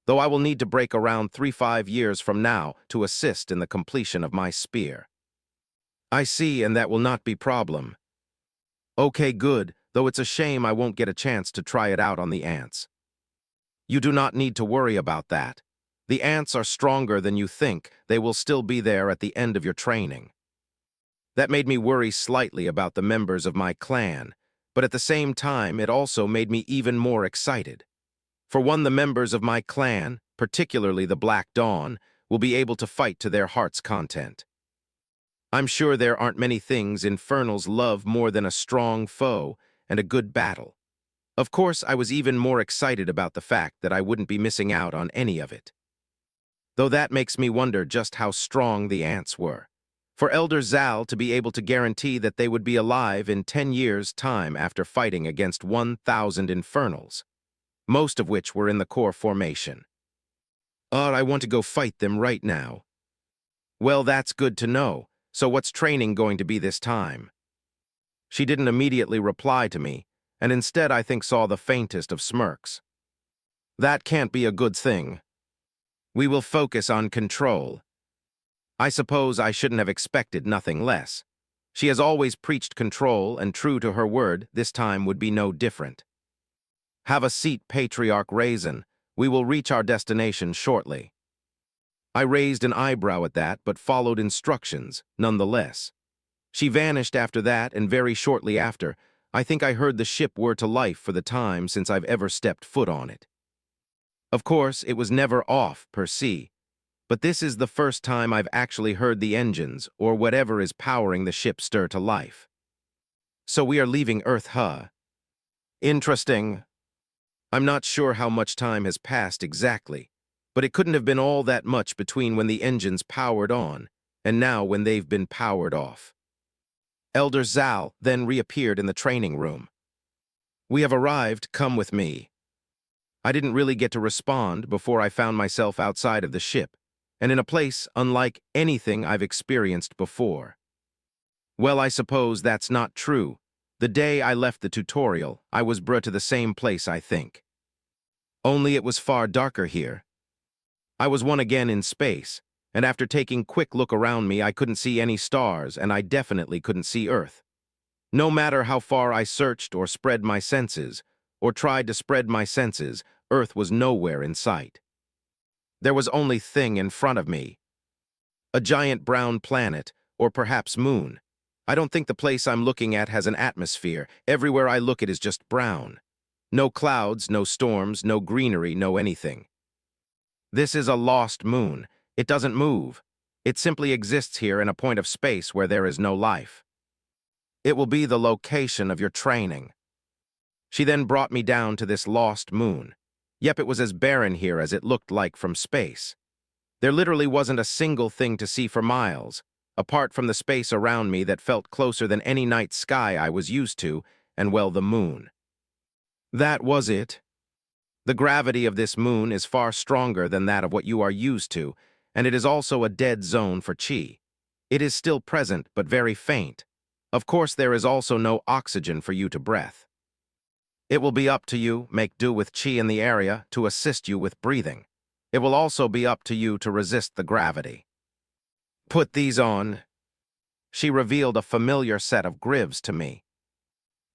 S1: though I will need to break around 3-5 years from now to assist in the completion of my spear. I see, and that will not be problem. Okay, good, though it's a shame I won't get a chance to try it out on the ants. You do not need to worry about that. The ants are stronger than you think. They will still be there at the end of your training. That made me worry slightly about the members of my clan, but at the same time it also made me even more excited. For one, the members of my clan, particularly the Black Dawn, will be able to fight to their heart's content. I'm sure there aren't many things Infernals love more than a strong foe and a good battle. Of course, I was even more excited about the fact that I wouldn't be missing out on any of it. Though that makes me wonder just how strong the ants were. For Elder Zal to be able to guarantee that they would be alive in 10 years' time after fighting against 1,000 Infernals, most of which were in the core formation. I want to go fight them right now. Well, that's good to know. So what's training going to be this time? She didn't immediately reply to me, and instead I think saw the faintest of smirks. That can't be a good thing. We will focus on control. I suppose I shouldn't have expected nothing less. She has always preached control, and true to her word, this time would be no different. Have a seat, Patriarch Raizen. We will reach our destination shortly. I raised an eyebrow at that, but followed instructions, nonetheless. She vanished after that, and very shortly after, I think I heard the ship whir to life for the time since I've ever stepped foot on it. Of course, it was never off, per se, but this is the first time I've actually heard the engines, or whatever is powering the ship, stir to life. So we are leaving Earth, huh? Interesting. I'm not sure how much time has passed exactly, but it couldn't have been all that much between when the engines powered on and now when they've been powered off. Elder Zal then reappeared in the training room. We have arrived, come with me. I didn't really get to respond before I found myself outside of the ship, and in a place unlike anything I've experienced before. Well, I suppose that's not true. The day I left the tutorial, I was brought to the same place, I think. Only it was far darker here. I was one again in space, and after taking quick look around me, I couldn't see any stars, and I definitely couldn't see Earth. No matter how far I searched or spread my senses, or tried to spread my senses, Earth was nowhere in sight. There was only thing in front of me. A giant brown planet, or perhaps moon. I don't think the place I'm looking at has an atmosphere. Everywhere I look it is just brown. No clouds, no storms, no greenery, no anything. This is a lost moon. It doesn't move. It simply exists here in a point of space where there is no life. It will be the location of your training. She then brought me down to this lost moon. Yep, it was as barren here as it looked like from space. There literally wasn't a single thing to see for miles, apart from the space around me that felt closer than any night sky I was used to, and well, the moon. That was it. The gravity of this moon is far stronger than that of what you are used to, and it is also a dead zone for chi. It is still present, but very faint. Of course, there is also no oxygen for you to breathe. It will be up to you, make do with chi in the area to assist you with breathing. It will also be up to you to resist the gravity. Put these on. She revealed a familiar set of grives to me.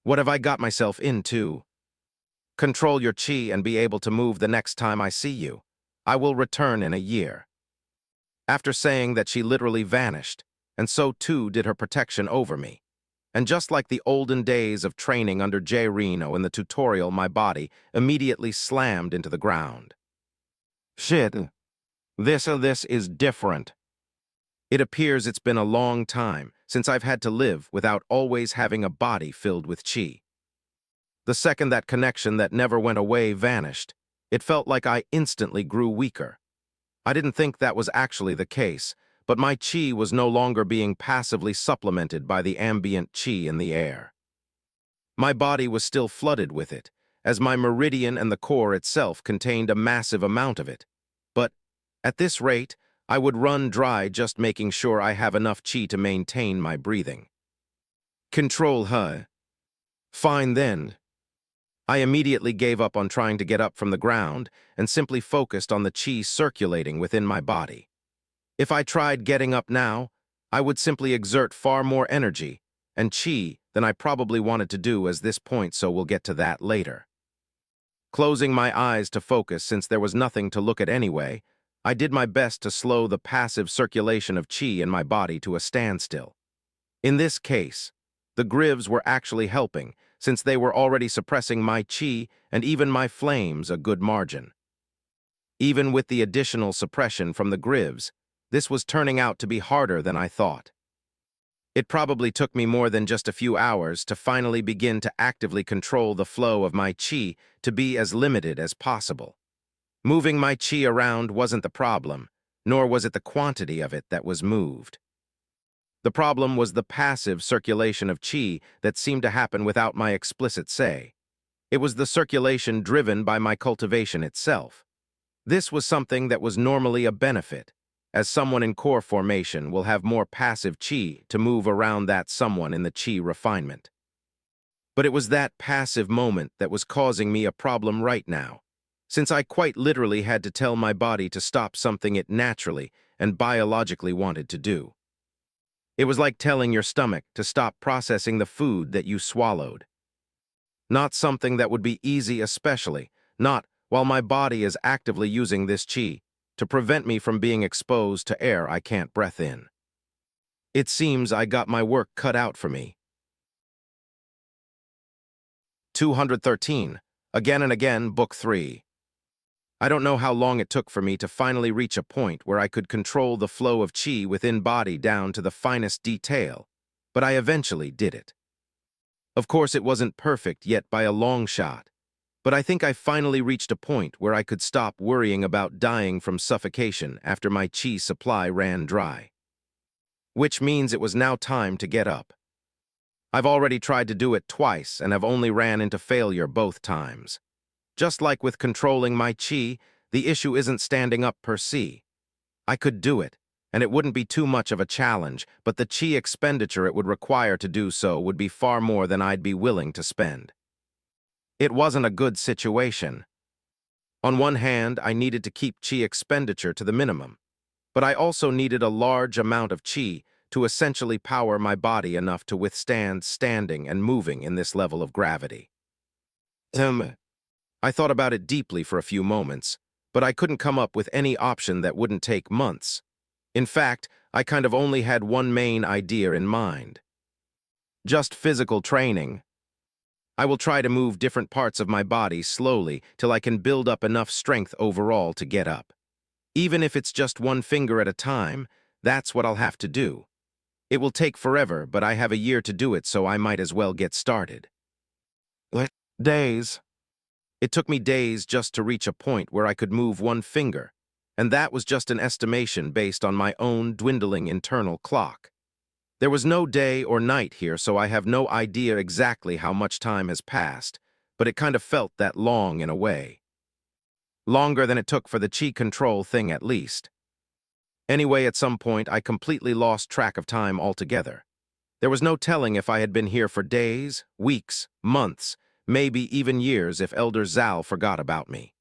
S1: What have I got myself into? Control your chi and be able to move the next time I see you. I will return in a year. After saying that, she literally vanished, and so too did her protection over me. And just like the olden days of training under J. Reno in the tutorial, my body immediately slammed into the ground. Shit. This is different. It appears it's been a long time since I've had to live without always having a body filled with chi. The second that connection that never went away vanished, it felt like I instantly grew weaker. I didn't think that was actually the case, but my chi was no longer being passively supplemented by the ambient chi in the air. My body was still flooded with it, as my meridian and the core itself contained a massive amount of it. But at this rate, I would run dry just making sure I have enough chi to maintain my breathing. Control her. Fine then. I immediately gave up on trying to get up from the ground and simply focused on the chi circulating within my body. If I tried getting up now, I would simply exert far more energy and chi than I probably wanted to do at this point, so we'll get to that later. Closing my eyes to focus since there was nothing to look at anyway, I did my best to slow the passive circulation of chi in my body to a standstill. In this case, the grivs were actually helping, since they were already suppressing my chi and even my flames a good margin. Even with the additional suppression from the grivs, this was turning out to be harder than I thought. It probably took me more than just a few hours to finally begin to actively control the flow of my chi to be as limited as possible. Moving my chi around wasn't the problem, nor was it the quantity of it that was moved. The problem was the passive circulation of chi that seemed to happen without my explicit say. It was the circulation driven by my cultivation itself. This was something that was normally a benefit, as someone in core formation will have more passive chi to move around that someone in the chi refinement. But it was that passive moment that was causing me a problem right now, since I quite literally had to tell my body to stop something it naturally and biologically wanted to do. It was like telling your stomach to stop processing the food that you swallowed. Not something that would be easy, especially not while my body is actively using this chi to prevent me from being exposed to air I can't breathe in. It seems I got my work cut out for me. 213. Again and Again, Book 3. I don't know how long it took for me to finally reach a point where I could control the flow of chi within body down to the finest detail, but I eventually did it. Of course, it wasn't perfect yet by a long shot, but I think I finally reached a point where I could stop worrying about dying from suffocation after my chi supply ran dry. Which means it was now time to get up. I've already tried to do it twice and have only ran into failure both times. Just like with controlling my chi, the issue isn't standing up per se. I could do it, and it wouldn't be too much of a challenge, but the chi expenditure it would require to do so would be far more than I'd be willing to spend. It wasn't a good situation. On one hand, I needed to keep chi expenditure to the minimum, but I also needed a large amount of chi to essentially power my body enough to withstand standing and moving in this level of gravity. I thought about it deeply for a few moments, but I couldn't come up with any option that wouldn't take months. In fact, I kind of only had one main idea in mind. Just physical training. I will try to move different parts of my body slowly till I can build up enough strength overall to get up. Even if it's just one finger at a time, that's what I'll have to do. It will take forever, but I have a year to do it, so I might as well get started. Days. It took me days just to reach a point where I could move one finger, and that was just an estimation based on my own dwindling internal clock. There was no day or night here, so I have no idea exactly how much time has passed, but it kind of felt that long in a way. Longer than it took for the chi control thing, at least. Anyway, at some point, I completely lost track of time altogether. There was no telling if I had been here for days, weeks, months, maybe even years if Elder Zal forgot about me.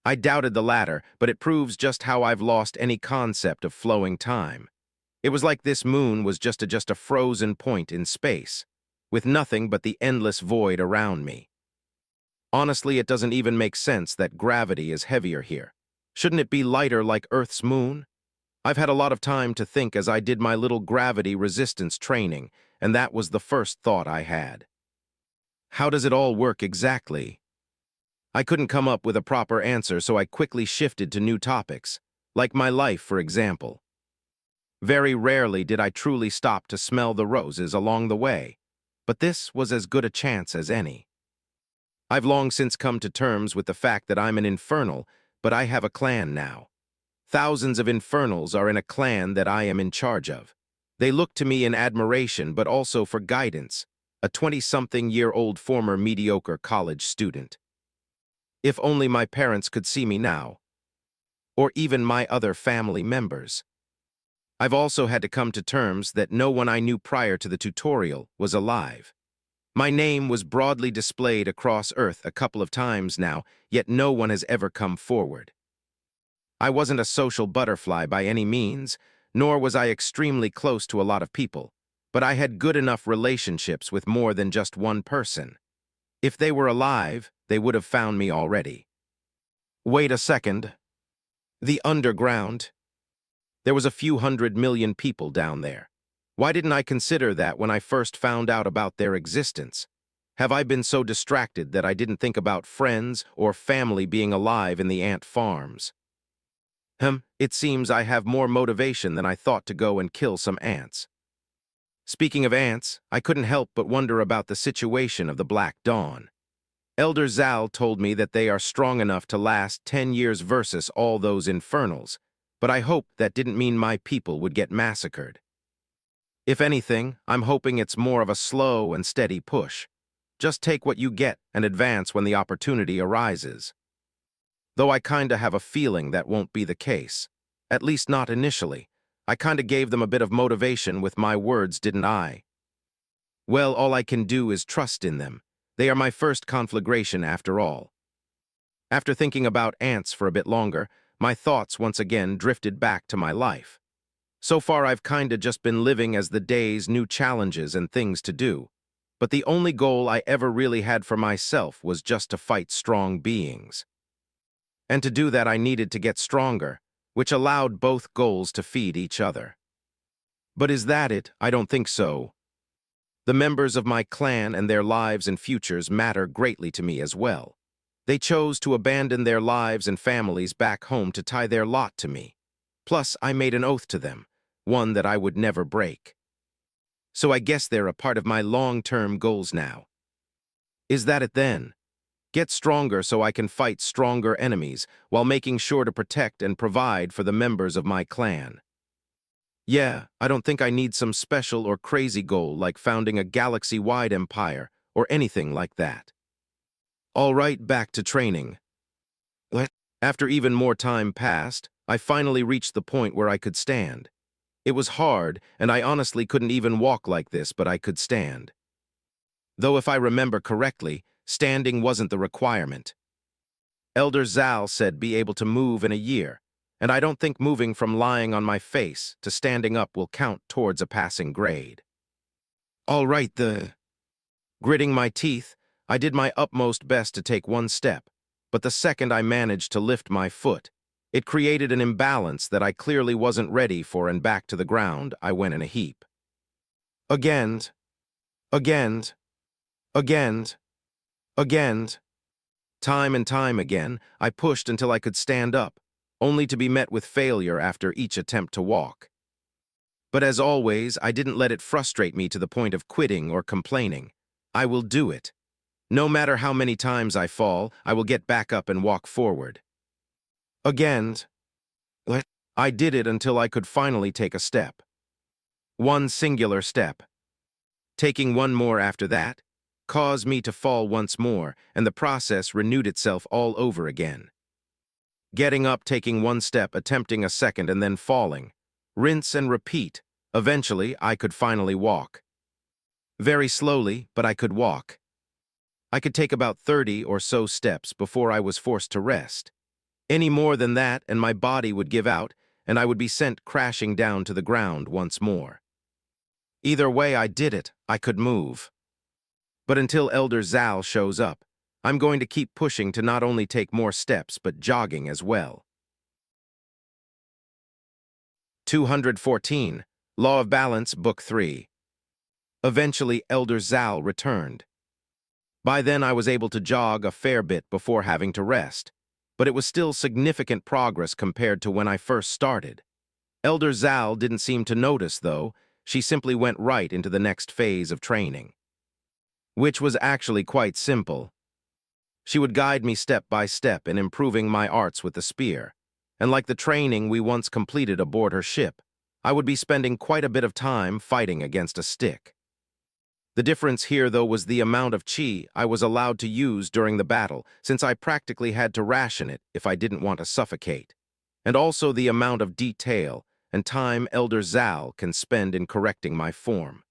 S1: I doubted the latter, but it proves just how I've lost any concept of flowing time. It was like this moon was just a frozen point in space, with nothing but the endless void around me. Honestly, it doesn't even make sense that gravity is heavier here. Shouldn't it be lighter like Earth's moon? I've had a lot of time to think as I did my little gravity resistance training, and that was the first thought I had. How does it all work exactly? I couldn't come up with a proper answer, so I quickly shifted to new topics, like my life, for example. Very rarely did I truly stop to smell the roses along the way, but this was as good a chance as any. I've long since come to terms with the fact that I'm an Infernal, but I have a clan now. Thousands of Infernals are in a clan that I am in charge of. They look to me in admiration, but also for guidance, a 20-something-year-old former mediocre college student. If only my parents could see me now. or even my other family members. I've also had to come to terms that no one I knew prior to the tutorial was alive. My name was broadly displayed across Earth a couple of times now, yet no one has ever come forward. I wasn't a social butterfly by any means, nor was I extremely close to a lot of people, but I had good enough relationships with more than just one person. If they were alive, they would have found me already. Wait a second. The underground. There was a few 100 million people down there. Why didn't I consider that when I first found out about their existence? Have I been so distracted that I didn't think about friends or family being alive in the ant farms? It seems I have more motivation than I thought to go and kill some ants. Speaking of ants, I couldn't help but wonder about the situation of the Black Dawn. Elder Zal told me that they are strong enough to last 10 years versus all those Infernals, but I hoped that didn't mean my people would get massacred. If anything, I'm hoping it's more of a slow and steady push. Just take what you get and advance when the opportunity arises. Though I kinda have a feeling that won't be the case. At least not initially. I kinda gave them a bit of motivation with my words, didn't I? Well, all I can do is trust in them. They are my first conflagration after all. After thinking about ants for a bit longer, my thoughts once again drifted back to my life. So far, I've kinda just been living as the day's new challenges and things to do. But the only goal I ever really had for myself was just to fight strong beings. And to do that, I needed to get stronger, which allowed both goals to feed each other. But is that it? I don't think so. The members of my clan and their lives and futures matter greatly to me as well. They chose to abandon their lives and families back home to tie their lot to me. Plus, I made an oath to them, one that I would never break. So I guess they're a part of my long-term goals now. Is that it then? Get stronger so I can fight stronger enemies while making sure to protect and provide for the members of my clan. Yeah, I don't think I need some special or crazy goal like founding a galaxy-wide empire or anything like that. All right, back to training. After even more time passed, I finally reached the point where I could stand. It was hard, and I honestly couldn't even walk like this, but I could stand. Though if I remember correctly, standing wasn't the requirement. Elder Zal said be able to move in a year, and I don't think moving from lying on my face to standing up will count towards a passing grade. All right, Gritting my teeth, I did my utmost best to take one step, but the second I managed to lift my foot, it created an imbalance that I clearly wasn't ready for, and back to the ground I went in a heap. Again. Time and time again, I pushed until I could stand up, only to be met with failure after each attempt to walk. But as always, I didn't let it frustrate me to the point of quitting or complaining. I will do it. No matter how many times I fall, I will get back up and walk forward. Again. I did it until I could finally take a step. One singular step. Taking one more after that caused me to fall once more, and the process renewed itself all over again. Getting up, taking one step, attempting a second, and then falling. Rinse and repeat. Eventually, I could finally walk. Very slowly, but I could walk. I could take about 30 or so steps before I was forced to rest. Any more than that, and my body would give out, and I would be sent crashing down to the ground once more. Either way I did it, I could move. But until Elder Zal shows up, I'm going to keep pushing to not only take more steps, but jogging as well. 214. Law of Balance, Book 3. Eventually, Elder Zal returned. By then, I was able to jog a fair bit before having to rest, but it was still significant progress compared to when I first started. Elder Zal didn't seem to notice, though. She simply went right into the next phase of training, which was actually quite simple. She would guide me step by step in improving my arts with the spear, and like the training we once completed aboard her ship, I would be spending quite a bit of time fighting against a stick. The difference here, though, was the amount of chi I was allowed to use during the battle, since I practically had to ration it if I didn't want to suffocate. and also the amount of detail and time Elder Zal can spend in correcting my form.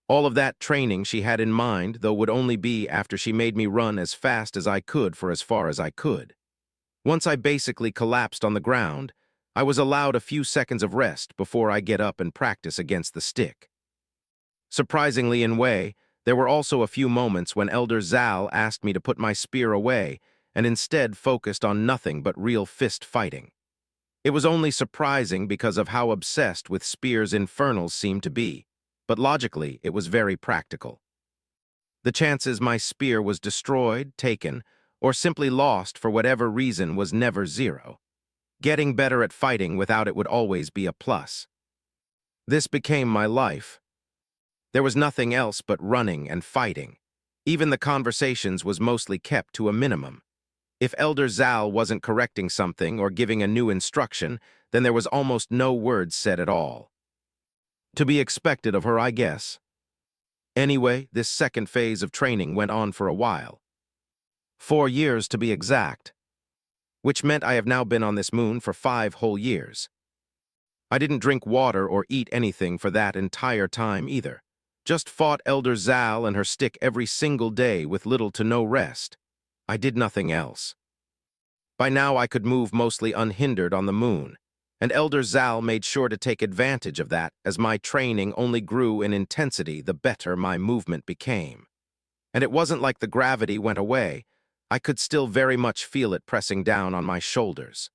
S1: All of that training she had in mind, though, would only be after she made me run as fast as I could for as far as I could. Once I basically collapsed on the ground, I was allowed a few seconds of rest before I get up and practice against the stick. Surprisingly in way, there were also a few moments when Elder Zal asked me to put my spear away and instead focused on nothing but real fist fighting. It was only surprising because of how obsessed with spears Infernals seemed to be, but logically it was very practical. The chances my spear was destroyed, taken, or simply lost for whatever reason was never zero. Getting better at fighting without it would always be a plus. This became my life. There was nothing else but running and fighting. Even the conversations was mostly kept to a minimum. If Elder Zal wasn't correcting something or giving a new instruction, then there was almost no words said at all. To be expected of her, I guess. Anyway, this second phase of training went on for a while. 4 years to be exact, which meant I have now been on this moon for 5 whole years. I didn't drink water or eat anything for that entire time either. Just fought Elder Zal and her stick every single day with little to no rest. I did nothing else. By now I could move mostly unhindered on the moon, and Elder Zal made sure to take advantage of that as my training only grew in intensity the better my movement became. And it wasn't like the gravity went away. I could still very much feel it pressing down on my shoulders.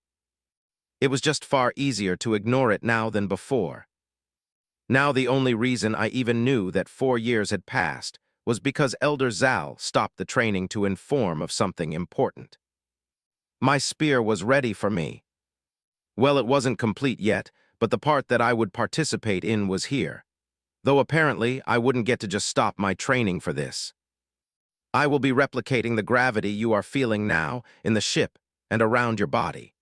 S1: It was just far easier to ignore it now than before. Now the only reason I even knew that 4 years had passed was because Elder Zal stopped the training to inform of something important. My spear was ready for me. Well, it wasn't complete yet, but the part that I would participate in was here. Though apparently I wouldn't get to just stop my training for this. I will be replicating the gravity you are feeling now in the ship and around your body.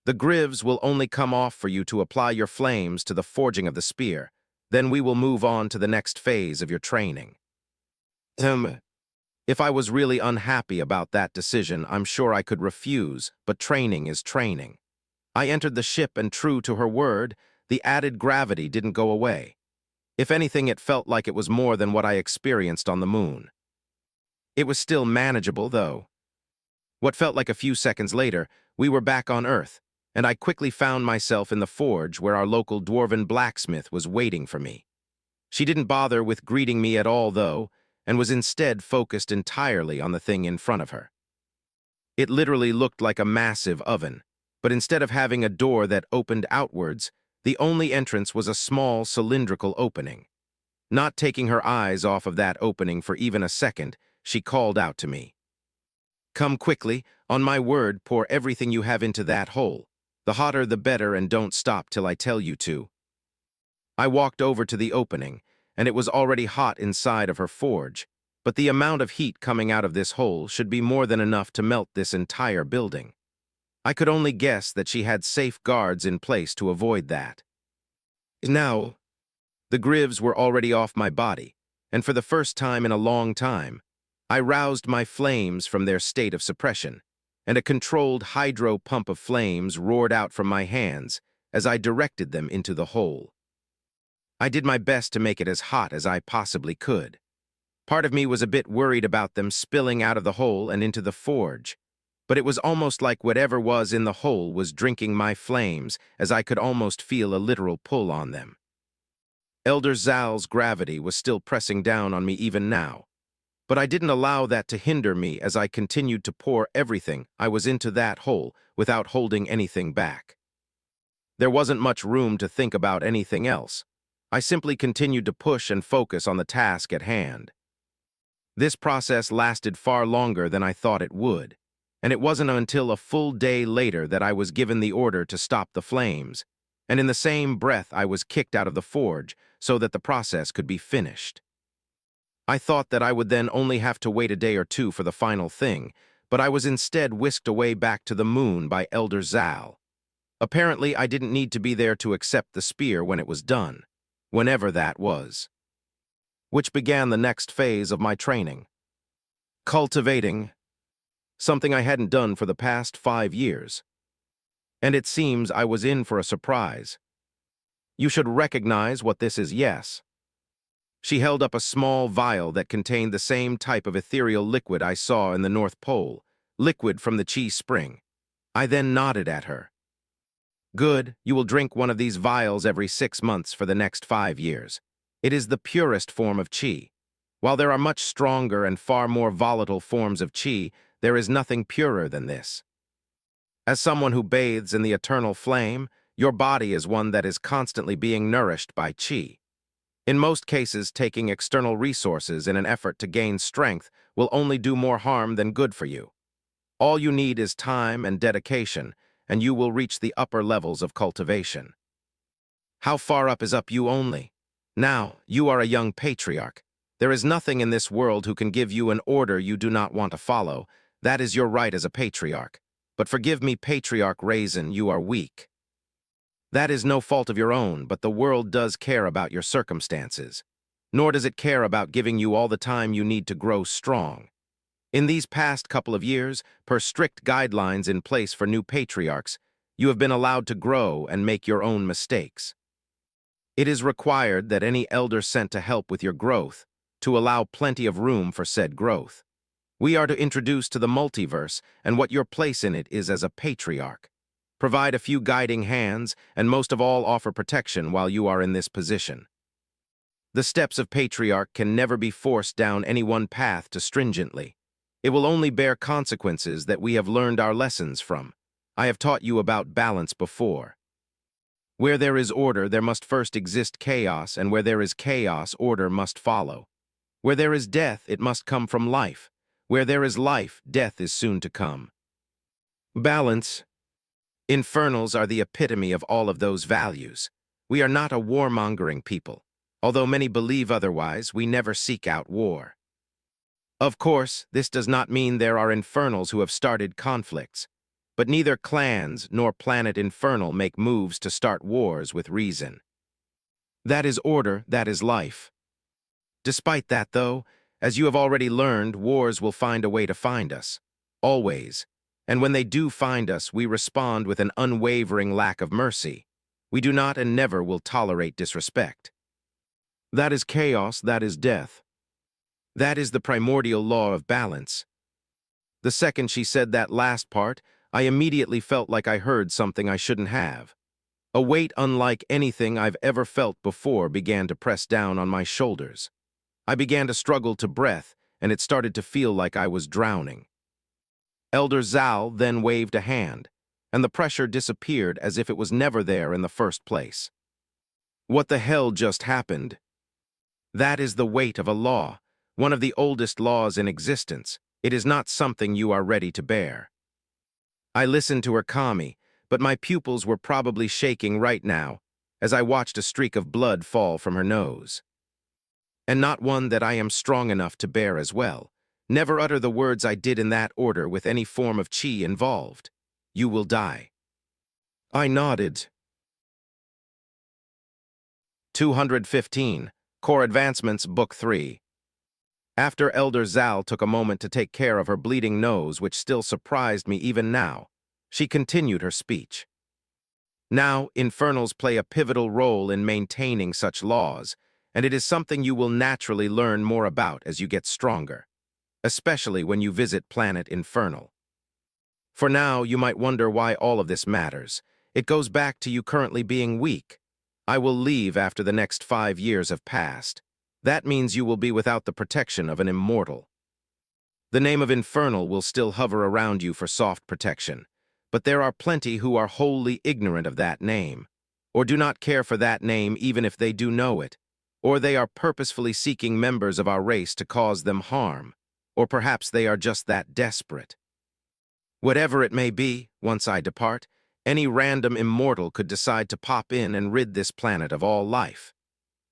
S1: The grives will only come off for you to apply your flames to the forging of the spear. Then we will move on to the next phase of your training. If I was really unhappy about that decision, I'm sure I could refuse, but training is training. I entered the ship and, true to her word, the added gravity didn't go away. If anything, it felt like it was more than what I experienced on the moon. It was still manageable, though. What felt like a few seconds later, we were back on Earth, and I quickly found myself in the forge where our local dwarven blacksmith was waiting for me. She didn't bother with greeting me at all, though, and was instead focused entirely on the thing in front of her. It literally looked like a massive oven, but instead of having a door that opened outwards, the only entrance was a small cylindrical opening. Not taking her eyes off of that opening for even a second, she called out to me. "Come quickly, on my word, pour everything you have into that hole. The hotter the better, and don't stop till I tell you to." I walked over to the opening, and it was already hot inside of her forge, but the amount of heat coming out of this hole should be more than enough to melt this entire building. I could only guess that she had safe guards in place to avoid that. Now, the grives were already off my body, and for the first time in a long time, I roused my flames from their state of suppression, and a controlled hydro pump of flames roared out from my hands as I directed them into the hole. I did my best to make it as hot as I possibly could. Part of me was a bit worried about them spilling out of the hole and into the forge, but it was almost like whatever was in the hole was drinking my flames, as I could almost feel a literal pull on them. Elder Zal's gravity was still pressing down on me even now, but I didn't allow that to hinder me as I continued to pour everything I was into that hole without holding anything back. There wasn't much room to think about anything else. I simply continued to push and focus on the task at hand. This process lasted far longer than I thought it would, and it wasn't until a full day later that I was given the order to stop the flames, and in the same breath I was kicked out of the forge so that the process could be finished. I thought that I would then only have to wait a day or two for the final thing, but I was instead whisked away back to the moon by Elder Zal. Apparently, I didn't need to be there to accept the spear when it was done, whenever that was. Which began the next phase of my training. Cultivating, something I hadn't done for the past 5 years. And it seems I was in for a surprise. You should recognize what this is, yes. She held up a small vial that contained the same type of ethereal liquid I saw in the North Pole, liquid from the chi spring. I then nodded at her. Good, you will drink one of these vials every 6 months for the next 5 years. It is the purest form of chi. While there are much stronger and far more volatile forms of chi, there is nothing purer than this. As someone who bathes in the eternal flame, your body is one that is constantly being nourished by chi. In most cases, taking external resources in an effort to gain strength will only do more harm than good for you. All you need is time and dedication, and you will reach the upper levels of cultivation. How far up is up you only? Now, you are a young patriarch. There is nothing in this world who can give you an order you do not want to follow. That is your right as a patriarch. But forgive me, Patriarch Raizen, you are weak. That is no fault of your own, but the world does care about your circumstances. Nor does it care about giving you all the time you need to grow strong. In these past couple of years, per strict guidelines in place for new patriarchs, you have been allowed to grow and make your own mistakes. It is required that any elder sent to help with your growth, to allow plenty of room for said growth. We are to introduce to the multiverse, and what your place in it is as a patriarch. Provide a few guiding hands, and most of all offer protection while you are in this position. The steps of patriarch can never be forced down any one path too stringently. It will only bear consequences that we have learned our lessons from. I have taught you about balance before. Where there is order, there must first exist chaos, and where there is chaos, order must follow. Where there is death, it must come from life. Where there is life, death is soon to come. Balance. Infernals are the epitome of all of those values. We are not a warmongering people. Although many believe otherwise, we never seek out war. Of course, this does not mean there are Infernals who have started conflicts, but neither clans nor planet Infernal make moves to start wars with reason. That is order, that is life. Despite that, though, as you have already learned, wars will find a way to find us. Always. And when they do find us, we respond with an unwavering lack of mercy. We do not and never will tolerate disrespect. That is chaos, that is death. That is the primordial law of balance. The second she said that last part, I immediately felt like I heard something I shouldn't have. A weight unlike anything I've ever felt before began to press down on my shoulders. I began to struggle to breath, and it started to feel like I was drowning. Elder Zal then waved a hand, and the pressure disappeared as if it was never there in the first place. What the hell just happened? That is the weight of a law, one of the oldest laws in existence. It is not something you are ready to bear. I listened to her calmly, but my pupils were probably shaking right now as I watched a streak of blood fall from her nose. And not one that I am strong enough to bear as well. Never utter the words I did in that order with any form of chi involved. You will die. I nodded. 215. Core Advancements, Book 3. After Elder Zal took a moment to take care of her bleeding nose, which still surprised me even now, she continued her speech. Now, Infernals play a pivotal role in maintaining such laws, and it is something you will naturally learn more about as you get stronger, especially when you visit Planet Infernal. For now, you might wonder why all of this matters. It goes back to you currently being weak. I will leave after the next 5 years have passed. That means you will be without the protection of an immortal. The name of Infernal will still hover around you for soft protection, but there are plenty who are wholly ignorant of that name, or do not care for that name even if they do know it, or they are purposefully seeking members of our race to cause them harm, or perhaps they are just that desperate. Whatever it may be, once I depart, any random immortal could decide to pop in and rid this planet of all life.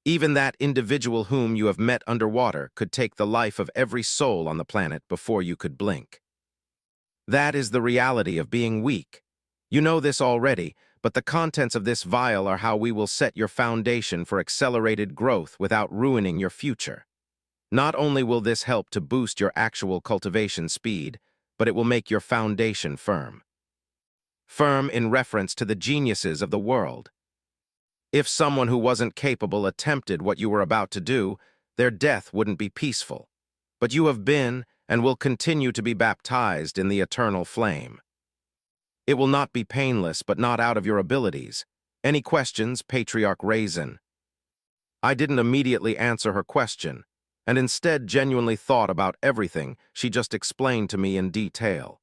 S1: Even that individual whom you have met underwater could take the life of every soul on the planet before you could blink. That is the reality of being weak. You know this already, but the contents of this vial are how we will set your foundation for accelerated growth without ruining your future. Not only will this help to boost your actual cultivation speed, but it will make your foundation firm. firm in reference to the geniuses of the world. If someone who wasn't capable attempted what you were about to do, their death wouldn't be peaceful. But you have been and will continue to be baptized in the eternal flame. It will not be painless, but not out of your abilities. Any questions, Patriarch Raizen? I didn't immediately answer her question, and instead genuinely thought about everything she just explained to me in detail.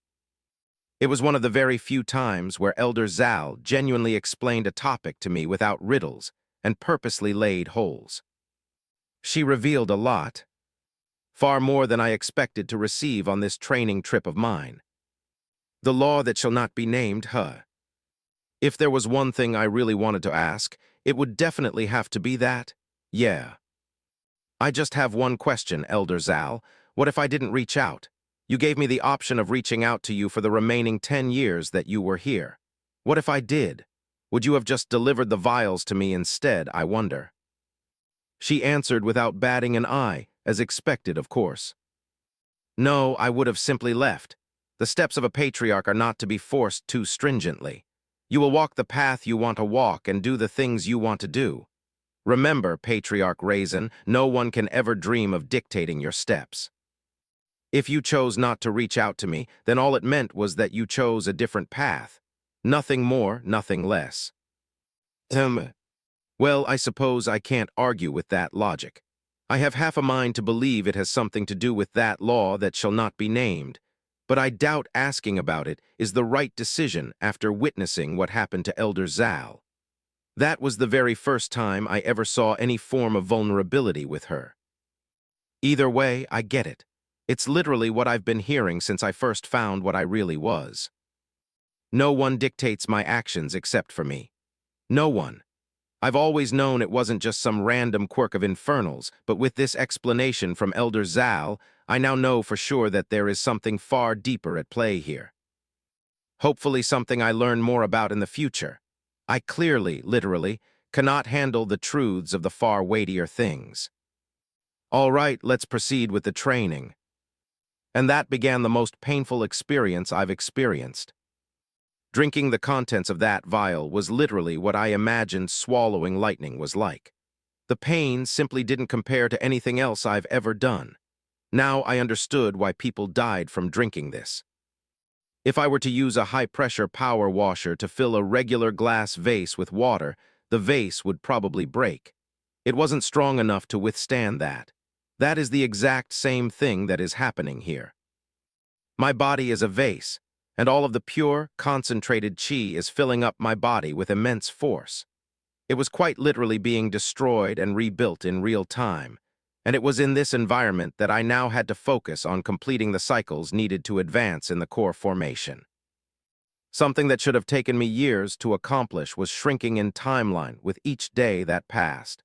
S1: It was one of the very few times where Elder Zal genuinely explained a topic to me without riddles and purposely laid holes. She revealed a lot, far more than I expected to receive on this training trip of mine. The law that shall not be named, huh? If there was one thing I really wanted to ask, it would definitely have to be that. Yeah. I just have one question, Elder Zal. What if I didn't reach out? You gave me the option of reaching out to you for the remaining 10 years that you were here. What if I did? Would you have just delivered the vials to me instead, I wonder? She answered without batting an eye, as expected, of course. No, I would have simply left. The steps of a patriarch are not to be forced too stringently. You will walk the path you want to walk and do the things you want to do. Remember, Patriarch Raizen, no one can ever dream of dictating your steps. If you chose not to reach out to me, then all it meant was that you chose a different path. Nothing more, nothing less. Well, I suppose I can't argue with that logic. I have half a mind to believe it has something to do with that law that shall not be named, but I doubt asking about it is the right decision after witnessing what happened to Elder Zal. That was the very first time I ever saw any form of vulnerability with her. Either way, I get it. It's literally what I've been hearing since I first found what I really was. No one dictates my actions except for me. No one. I've always known it wasn't just some random quirk of Infernals, but with this explanation from Elder Zal, I now know for sure that there is something far deeper at play here. Hopefully something I learn more about in the future. I clearly, literally, cannot handle the truths of the far weightier things. All right, let's proceed with the training. And that began the most painful experience I've experienced. Drinking the contents of that vial was literally what I imagined swallowing lightning was like. The pain simply didn't compare to anything else I've ever done. Now I understood why people died from drinking this. If I were to use a high-pressure power washer to fill a regular glass vase with water, the vase would probably break. It wasn't strong enough to withstand that. That is the exact same thing that is happening here. My body is a vase, and all of the pure, concentrated chi is filling up my body with immense force. It was quite literally being destroyed and rebuilt in real time, and it was in this environment that I now had to focus on completing the cycles needed to advance in the core formation. Something that should have taken me years to accomplish was shrinking in timeline with each day that passed.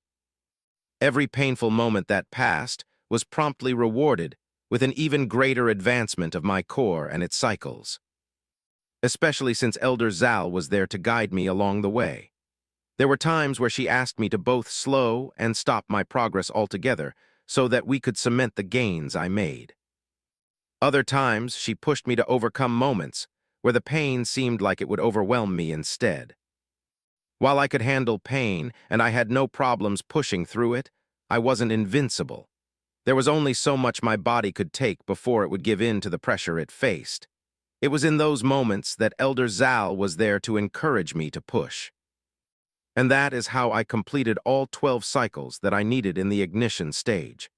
S1: Every painful moment that passed was promptly rewarded with an even greater advancement of my core and its cycles. Especially since Elder Zal was there to guide me along the way. There were times where she asked me to both slow and stop my progress altogether so that we could cement the gains I made. Other times, she pushed me to overcome moments where the pain seemed like it would overwhelm me instead. While I could handle pain and I had no problems pushing through it, I wasn't invincible. There was only so much my body could take before it would give in to the pressure it faced. It was in those moments that Elder Zal was there to encourage me to push. And that is how I completed all 12 cycles that I needed in the ignition stage.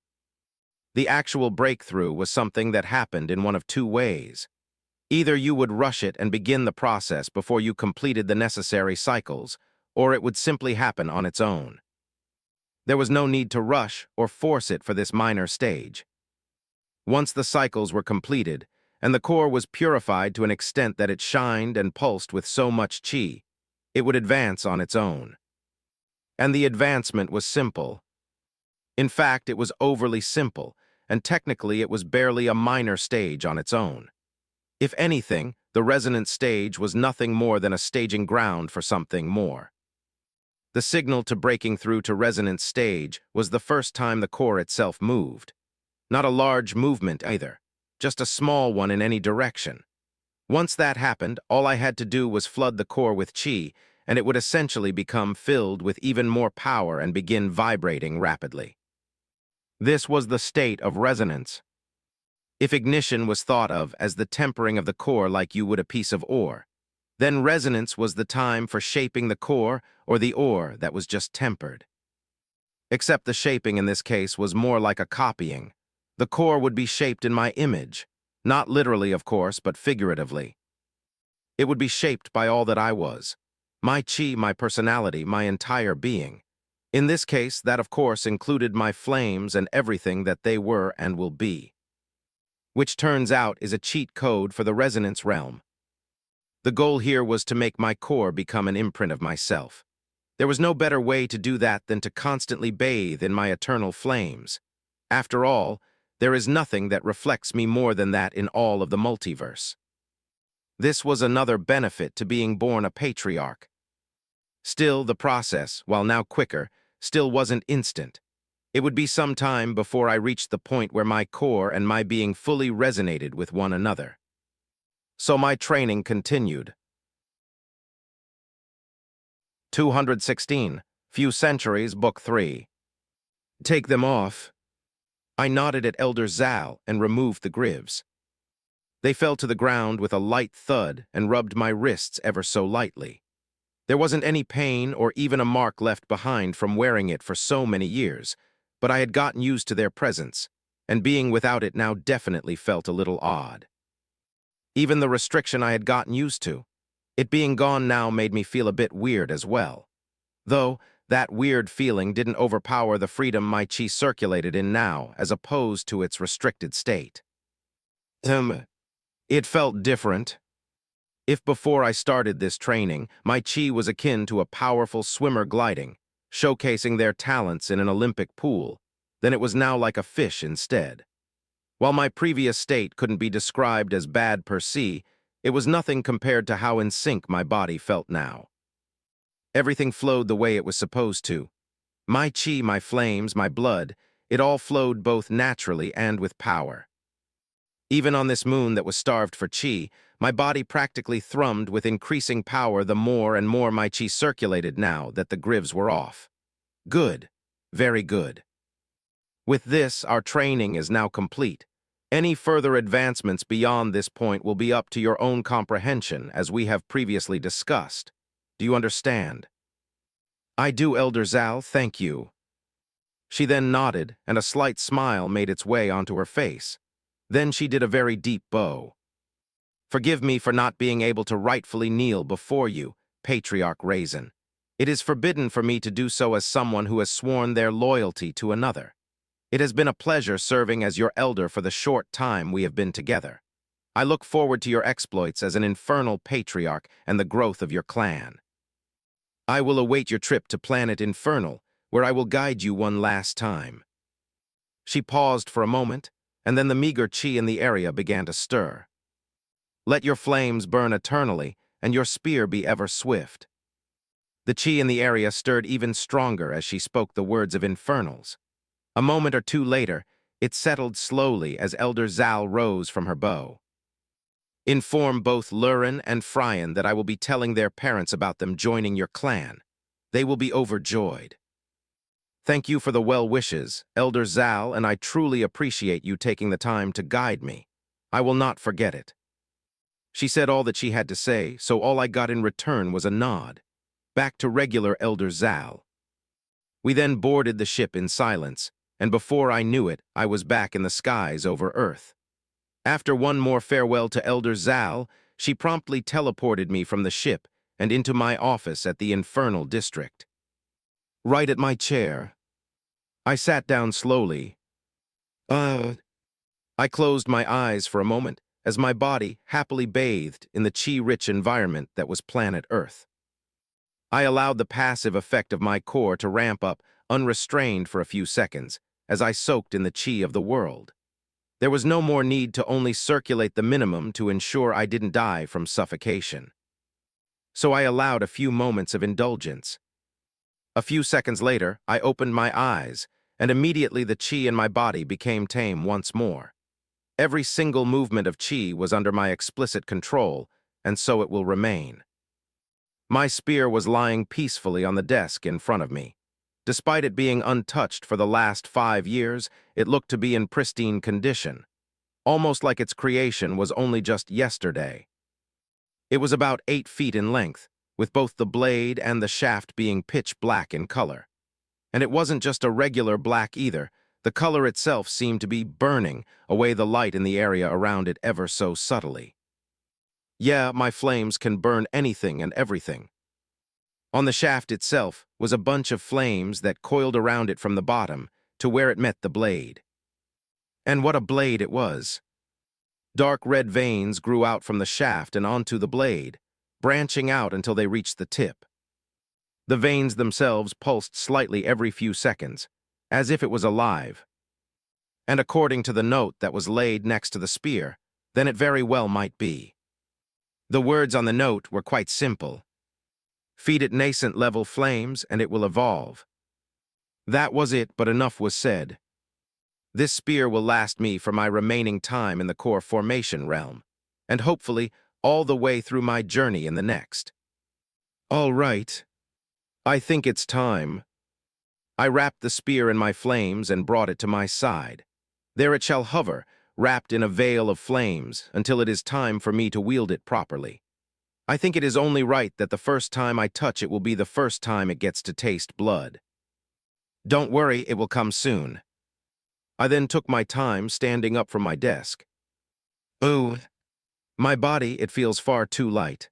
S1: The actual breakthrough was something that happened in one of two ways. Either you would rush it and begin the process before you completed the necessary cycles, or it would simply happen on its own. There was no need to rush or force it for this minor stage. Once the cycles were completed, and the core was purified to an extent that it shined and pulsed with so much chi, it would advance on its own. And the advancement was simple. In fact, it was overly simple, and technically it was barely a minor stage on its own. If anything, the resonance stage was nothing more than a staging ground for something more. The signal to breaking through to resonance stage was the first time the core itself moved. Not a large movement either, just a small one in any direction. Once that happened, all I had to do was flood the core with chi, and it would essentially become filled with even more power and begin vibrating rapidly. This was the state of resonance. If ignition was thought of as the tempering of the core like you would a piece of ore, then resonance was the time for shaping the core or the ore that was just tempered. Except the shaping in this case was more like a copying. The core would be shaped in my image, not literally, of course, but figuratively. It would be shaped by all that I was. My chi, my personality, my entire being. In this case, that of course included my flames and everything that they were and will be. Which turns out is a cheat code for the resonance realm. The goal here was to make my core become an imprint of myself. There was no better way to do that than to constantly bathe in my eternal flames. After all, there is nothing that reflects me more than that in all of the multiverse. This was another benefit to being born a patriarch. Still, the process, while now quicker, still wasn't instant. It would be some time before I reached the point where my core and my being fully resonated with one another. So my training continued. 216, Few Centuries, Book 3. Take them off. I nodded at Elder Zal and removed the grives. They fell to the ground with a light thud and rubbed my wrists ever so lightly. There wasn't any pain or even a mark left behind from wearing it for so many years, but I had gotten used to their presence, and being without it now definitely felt a little odd. Even the restriction I had gotten used to, it being gone now made me feel a bit weird as well. Though, that weird feeling didn't overpower the freedom my chi circulated in now as opposed to its restricted state. It felt different. If before I started this training, my chi was akin to a powerful swimmer gliding, showcasing their talents in an Olympic pool, then it was now like a fish instead. While my previous state couldn't be described as bad per se, it was nothing compared to how in sync my body felt now. Everything flowed the way it was supposed to. My chi, my flames, my blood, it all flowed both naturally and with power. Even on this moon that was starved for chi, my body practically thrummed with increasing power the more and more my chi circulated now that the grives were off. Good. Very good. With this, our training is now complete. Any further advancements beyond this point will be up to your own comprehension, as we have previously discussed. Do you understand? I do, Elder Zal, thank you. She then nodded, and a slight smile made its way onto her face. Then she did a very deep bow. Forgive me for not being able to rightfully kneel before you, Patriarch Raizen. It is forbidden for me to do so as someone who has sworn their loyalty to another. It has been a pleasure serving as your elder for the short time we have been together. I look forward to your exploits as an infernal patriarch and the growth of your clan. I will await your trip to planet Infernal, where I will guide you one last time. She paused for a moment, and then the meager chi in the area began to stir. Let your flames burn eternally, and your spear be ever swift. The chi in the area stirred even stronger as she spoke the words of Infernals. A moment or two later, it settled slowly as Elder Zal rose from her bow. Inform both Lurin and Fryan that I will be telling their parents about them joining your clan. They will be overjoyed. Thank you for the well wishes, Elder Zal, and I truly appreciate you taking the time to guide me. I will not forget it. She said all that she had to say, so all I got in return was a nod. Back to regular Elder Zal. We then boarded the ship in silence, and before I knew it, I was back in the skies over Earth. After one more farewell to Elder Zal, she promptly teleported me from the ship and into my office at the Infernal District. Right at my chair. I sat down slowly. I closed my eyes for a moment as my body happily bathed in the chi-rich environment that was planet Earth. I allowed the passive effect of my core to ramp up unrestrained for a few seconds as I soaked in the chi of the world. There was no more need to only circulate the minimum to ensure I didn't die from suffocation. So I allowed a few moments of indulgence. A few seconds later, I opened my eyes, and immediately the chi in my body became tame once more. Every single movement of chi was under my explicit control, and so it will remain. My spear was lying peacefully on the desk in front of me. Despite it being untouched for the last 5 years, it looked to be in pristine condition, almost like its creation was only just yesterday. It was about 8 feet in length, with both the blade and the shaft being pitch black in color. And it wasn't just a regular black either. The color itself seemed to be burning away the light in the area around it ever so subtly. Yeah, my flames can burn anything and everything. On the shaft itself was a bunch of flames that coiled around it from the bottom to where it met the blade. And what a blade it was! Dark red veins grew out from the shaft and onto the blade, branching out until they reached the tip. The veins themselves pulsed slightly every few seconds, as if it was alive. And according to the note that was laid next to the spear, then it very well might be. The words on the note were quite simple. Feed it nascent level flames and it will evolve. That was it, but enough was said. This spear will last me for my remaining time in the core formation realm, and hopefully all the way through my journey in the next. All right. I think it's time. I wrapped the spear in my flames and brought it to my side. There it shall hover, wrapped in a veil of flames, until it is time for me to wield it properly. I think it is only right that the first time I touch it will be the first time it gets to taste blood. Don't worry, it will come soon. I then took my time standing up from my desk. Ooh, my body, it feels far too light.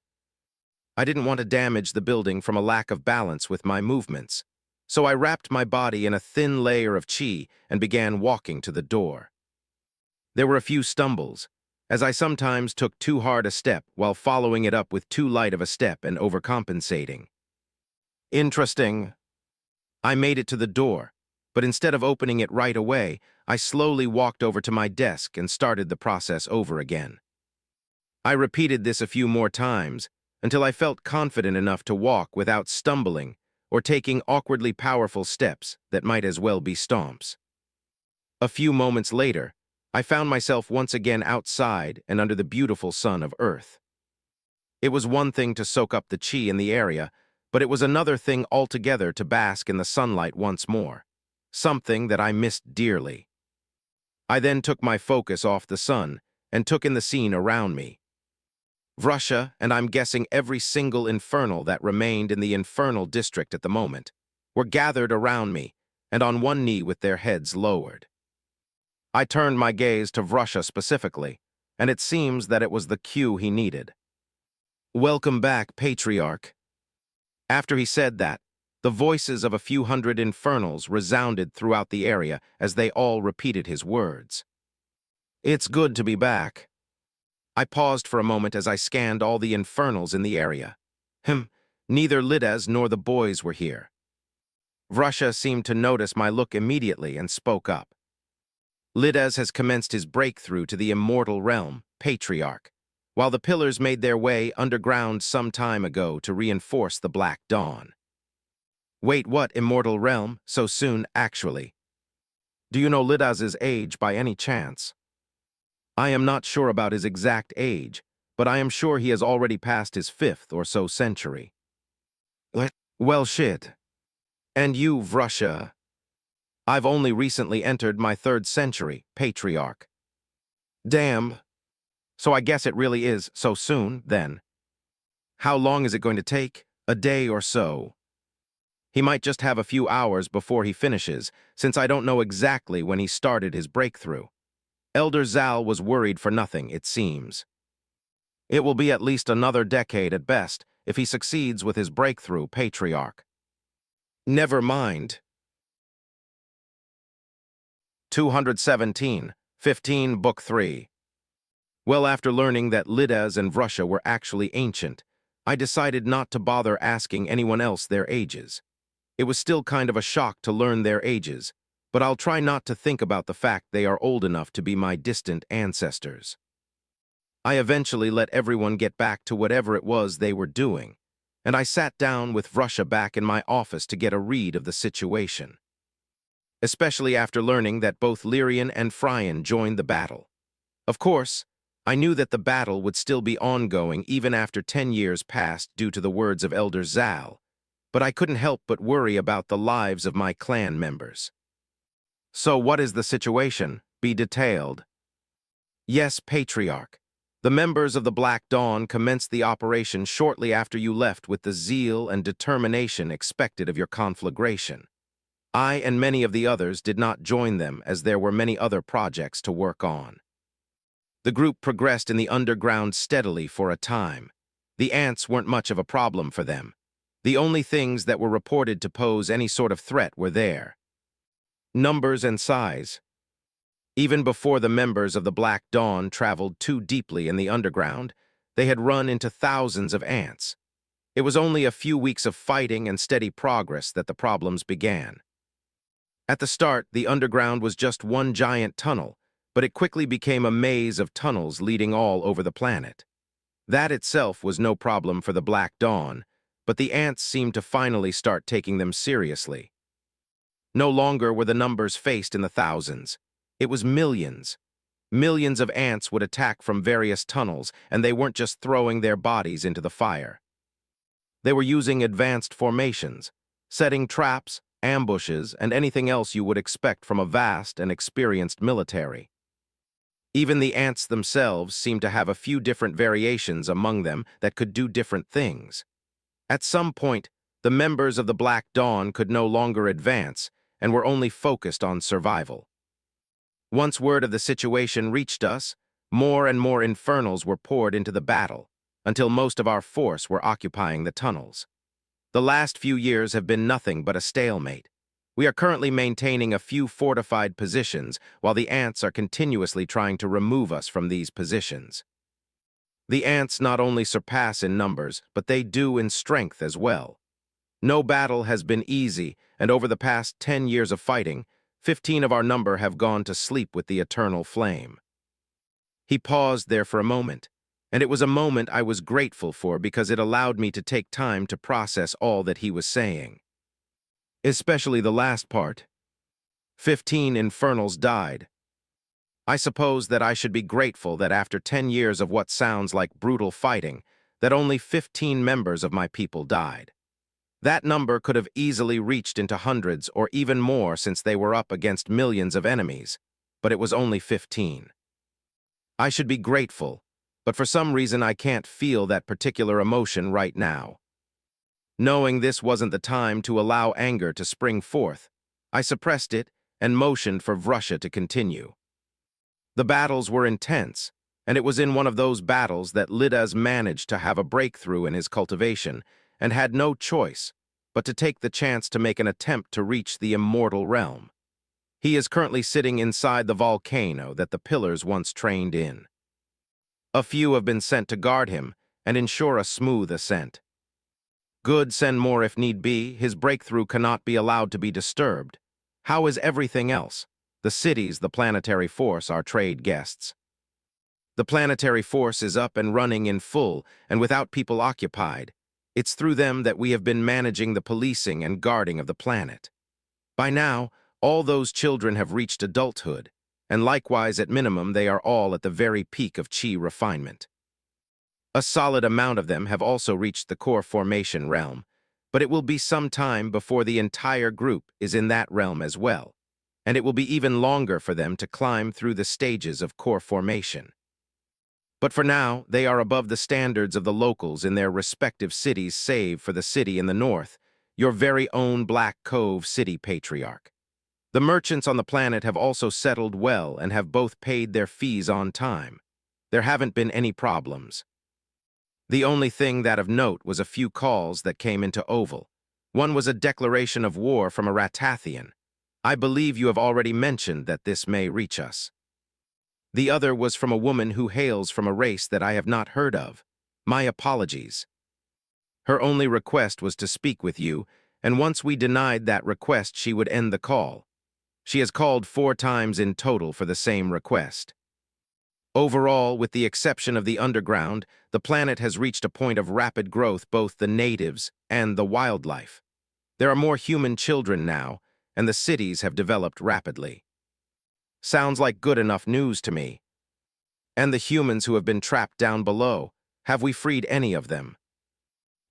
S1: I didn't want to damage the building from a lack of balance with my movements, so I wrapped my body in a thin layer of chi and began walking to the door. There were a few stumbles, as I sometimes took too hard a step while following it up with too light of a step and overcompensating. Interesting. I made it to the door, but instead of opening it right away, I slowly walked over to my desk and started the process over again. I repeated this a few more times until I felt confident enough to walk without stumbling or taking awkwardly powerful steps that might as well be stomps. A few moments later, I found myself once again outside and under the beautiful sun of Earth. It was one thing to soak up the chi in the area, but it was another thing altogether to bask in the sunlight once more, something that I missed dearly. I then took my focus off the sun and took in the scene around me. Russia, and I'm guessing every single Infernal that remained in the Infernal district at the moment, were gathered around me and on one knee with their heads lowered. I turned my gaze to Russia specifically, and it seems that it was the cue he needed. Welcome back, patriarch. After he said that, the voices of a few hundred Infernals resounded throughout the area as they all repeated his words. It's good to be back. I paused for a moment as I scanned all the Infernals in the area. Neither Lidas nor the boys were here. Russia seemed to notice my look immediately and spoke up. Lidas has commenced his breakthrough to the immortal realm, Patriarch, while the pillars made their way underground some time ago to reinforce the Black Dawn. Wait, what immortal realm? So soon, actually. Do you know Lidas's age by any chance? I am not sure about his exact age, but I am sure he has already passed his 5th or so century. What? Well, shit. And you, Russia. I've only recently entered my 3rd century, Patriarch. Damn. So I guess it really is so soon, then. How long is it going to take? A day or so. He might just have a few hours before he finishes, since I don't know exactly when he started his breakthrough. Elder Zal was worried for nothing, it seems. It will be at least another decade at best if he succeeds with his breakthrough, Patriarch. Never mind. 217, 15, Book 3. Well, after learning that Lidas and Russia were actually ancient, I decided not to bother asking anyone else their ages. It was still kind of a shock to learn their ages, but I'll try not to think about the fact they are old enough to be my distant ancestors. I eventually let everyone get back to whatever it was they were doing, and I sat down with Russia back in my office to get a read of the situation. Especially after learning that both Lyrian and Phrian joined the battle. Of course, I knew that the battle would still be ongoing even after 10 years passed due to the words of Elder Zal, but I couldn't help but worry about the lives of my clan members. So what is the situation? Be detailed. Yes, Patriarch. The members of the Black Dawn commenced the operation shortly after you left with the zeal and determination expected of your conflagration. I and many of the others did not join them as there were many other projects to work on. The group progressed in the underground steadily for a time. The ants weren't much of a problem for them. The only things that were reported to pose any sort of threat were there. Numbers and size. Even before the members of the Black Dawn traveled too deeply in the underground, they had run into thousands of ants. It was only a few weeks of fighting and steady progress that the problems began. At the start, the underground was just one giant tunnel, but it quickly became a maze of tunnels leading all over the planet. That itself was no problem for the Black Dawn, but the ants seemed to finally start taking them seriously. No longer were the numbers faced in the thousands. It was millions. Millions of ants would attack from various tunnels, and they weren't just throwing their bodies into the fire. They were using advanced formations, setting traps, ambushes, and anything else you would expect from a vast and experienced military. Even the ants themselves seemed to have a few different variations among them that could do different things. At some point, the members of the Black Dawn could no longer advance and were only focused on survival. Once word of the situation reached us, more and more Infernals were poured into the battle, until most of our force were occupying the tunnels. The last few years have been nothing but a stalemate. We are currently maintaining a few fortified positions, while the ants are continuously trying to remove us from these positions. The ants not only surpass in numbers, but they do in strength as well. No battle has been easy, and over the past 10 years of fighting, 15 of our number have gone to sleep with the eternal flame. He paused there for a moment, and it was a moment I was grateful for because it allowed me to take time to process all that he was saying. Especially the last part. 15 Infernals died. I suppose that I should be grateful that after 10 years of what sounds like brutal fighting, that only 15 members of my people died. That number could have easily reached into hundreds or even more since they were up against millions of enemies, but it was only 15. I should be grateful, but for some reason I can't feel that particular emotion right now. Knowing this wasn't the time to allow anger to spring forth, I suppressed it and motioned for Vrusha to continue. The battles were intense, and it was in one of those battles that Lidas managed to have a breakthrough in his cultivation and had no choice but to take the chance to make an attempt to reach the immortal realm. He is currently sitting inside the volcano that the pillars once trained in. A few have been sent to guard him and ensure a smooth ascent. Good, send more if need be. His breakthrough cannot be allowed to be disturbed. How is everything else? The cities, the planetary force, our trade guests. The planetary force is up and running in full and without people occupied. It's through them that we have been managing the policing and guarding of the planet. By now, all those children have reached adulthood, and likewise at minimum they are all at the very peak of chi refinement. A solid amount of them have also reached the core formation realm, but it will be some time before the entire group is in that realm as well, and it will be even longer for them to climb through the stages of core formation. But for now, they are above the standards of the locals in their respective cities save for the city in the north, your very own Black Cove City Patriarch. The merchants on the planet have also settled well and have both paid their fees on time. There haven't been any problems. The only thing that of note was a few calls that came into Oval. One was a declaration of war from a Ratathian. I believe you have already mentioned that this may reach us. The other was from a woman who hails from a race that I have not heard of. My apologies. Her only request was to speak with you, and once we denied that request, she would end the call. She has called 4 times in total for the same request. Overall, with the exception of the underground, the planet has reached a point of rapid growth, both the natives and the wildlife. There are more human children now, and the cities have developed rapidly. Sounds like good enough news to me. And the humans who have been trapped down below, have we freed any of them?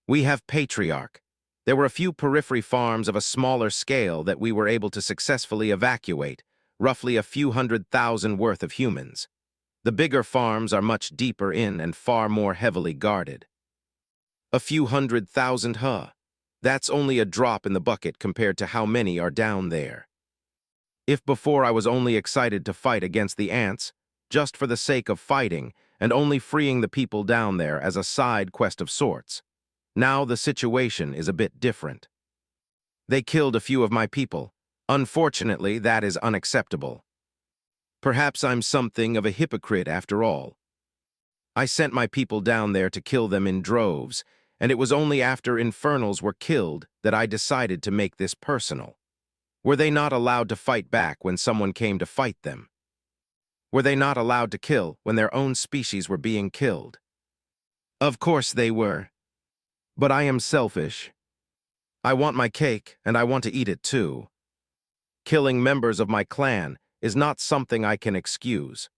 S1: We have Patriarch. There were a few periphery farms of a smaller scale that we were able to successfully evacuate, roughly a few 100,000 worth of humans. The bigger farms are much deeper in and far more heavily guarded. A few 100,000, huh? That's only a drop in the bucket compared to how many are down there. If before I was only excited to fight against the ants, just for the sake of fighting and only freeing the people down there as a side quest of sorts, now the situation is a bit different. They killed a few of my people. Unfortunately, that is unacceptable. Perhaps I'm something of a hypocrite after all. I sent my people down there to kill them in droves, and it was only after Infernals were killed that I decided to make this personal. Were they not allowed to fight back when someone came to fight them? Were they not allowed to kill when their own species were being killed? Of course they were. But I am selfish. I want my cake, and I want to eat it too. Killing members of my clan is not something I can excuse.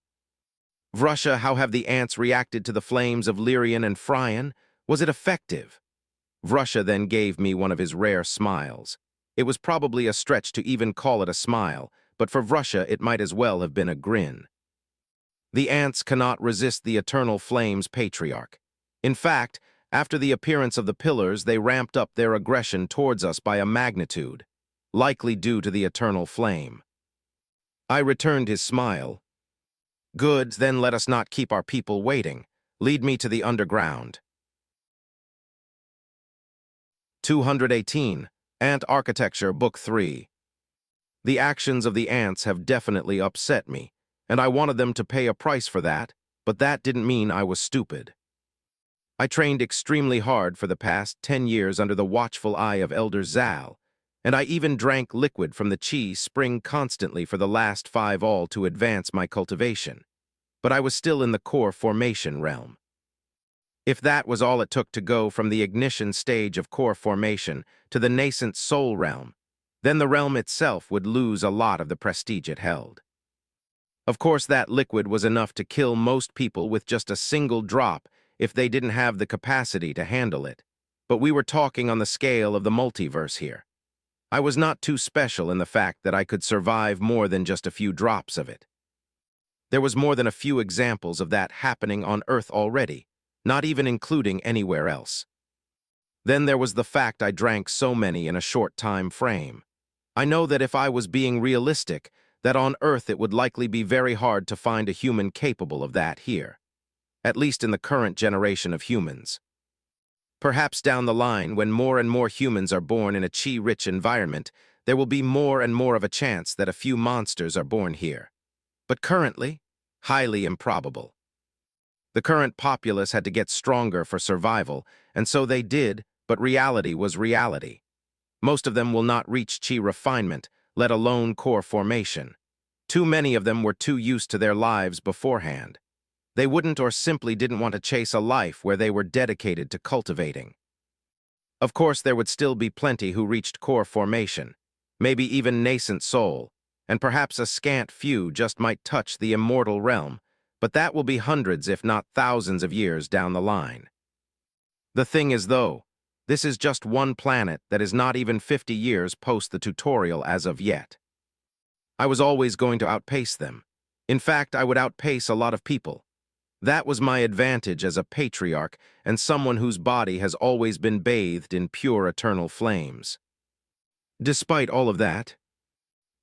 S1: Vrusha, how have the ants reacted to the flames of Lyrian and Fryan? Was it effective? Vrusha then gave me one of his rare smiles. It was probably a stretch to even call it a smile, but for Vrusha it might as well have been a grin. The ants cannot resist the eternal flames, Patriarch. In fact, after the appearance of the pillars, they ramped up their aggression towards us by a magnitude, likely due to the eternal flame. I returned his smile. Good, then let us not keep our people waiting. Lead me to the underground. 218. Ant Architecture, Book 3. The actions of the ants have definitely upset me, and I wanted them to pay a price for that, but that didn't mean I was stupid. I trained extremely hard for the past 10 years under the watchful eye of Elder Zal, and I even drank liquid from the chi spring constantly for the last 5 all to advance my cultivation. But I was still in the core formation realm. If that was all it took to go from the ignition stage of core formation to the nascent soul realm, then the realm itself would lose a lot of the prestige it held. Of course, that liquid was enough to kill most people with just a single drop if they didn't have the capacity to handle it. But we were talking on the scale of the multiverse here. I was not too special in the fact that I could survive more than just a few drops of it. There was more than a few examples of that happening on Earth already, not even including anywhere else. Then there was the fact I drank so many in a short time frame. I know that if I was being realistic, that on Earth it would likely be very hard to find a human capable of that here, at least in the current generation of humans. Perhaps down the line, when more and more humans are born in a chi-rich environment, there will be more and more of a chance that a few monsters are born here. But currently, highly improbable. The current populace had to get stronger for survival, and so they did, but reality was reality. Most of them will not reach chi refinement, let alone core formation. Too many of them were too used to their lives beforehand. They wouldn't or simply didn't want to chase a life where they were dedicated to cultivating. Of course, there would still be plenty who reached core formation, maybe even nascent soul, and perhaps a scant few just might touch the immortal realm, but that will be hundreds if not thousands of years down the line. The thing is, though, this is just one planet that is not even 50 years post the tutorial as of yet. I was always going to outpace them. In fact, I would outpace a lot of people. That was my advantage as a patriarch and someone whose body has always been bathed in pure eternal flames. Despite all of that,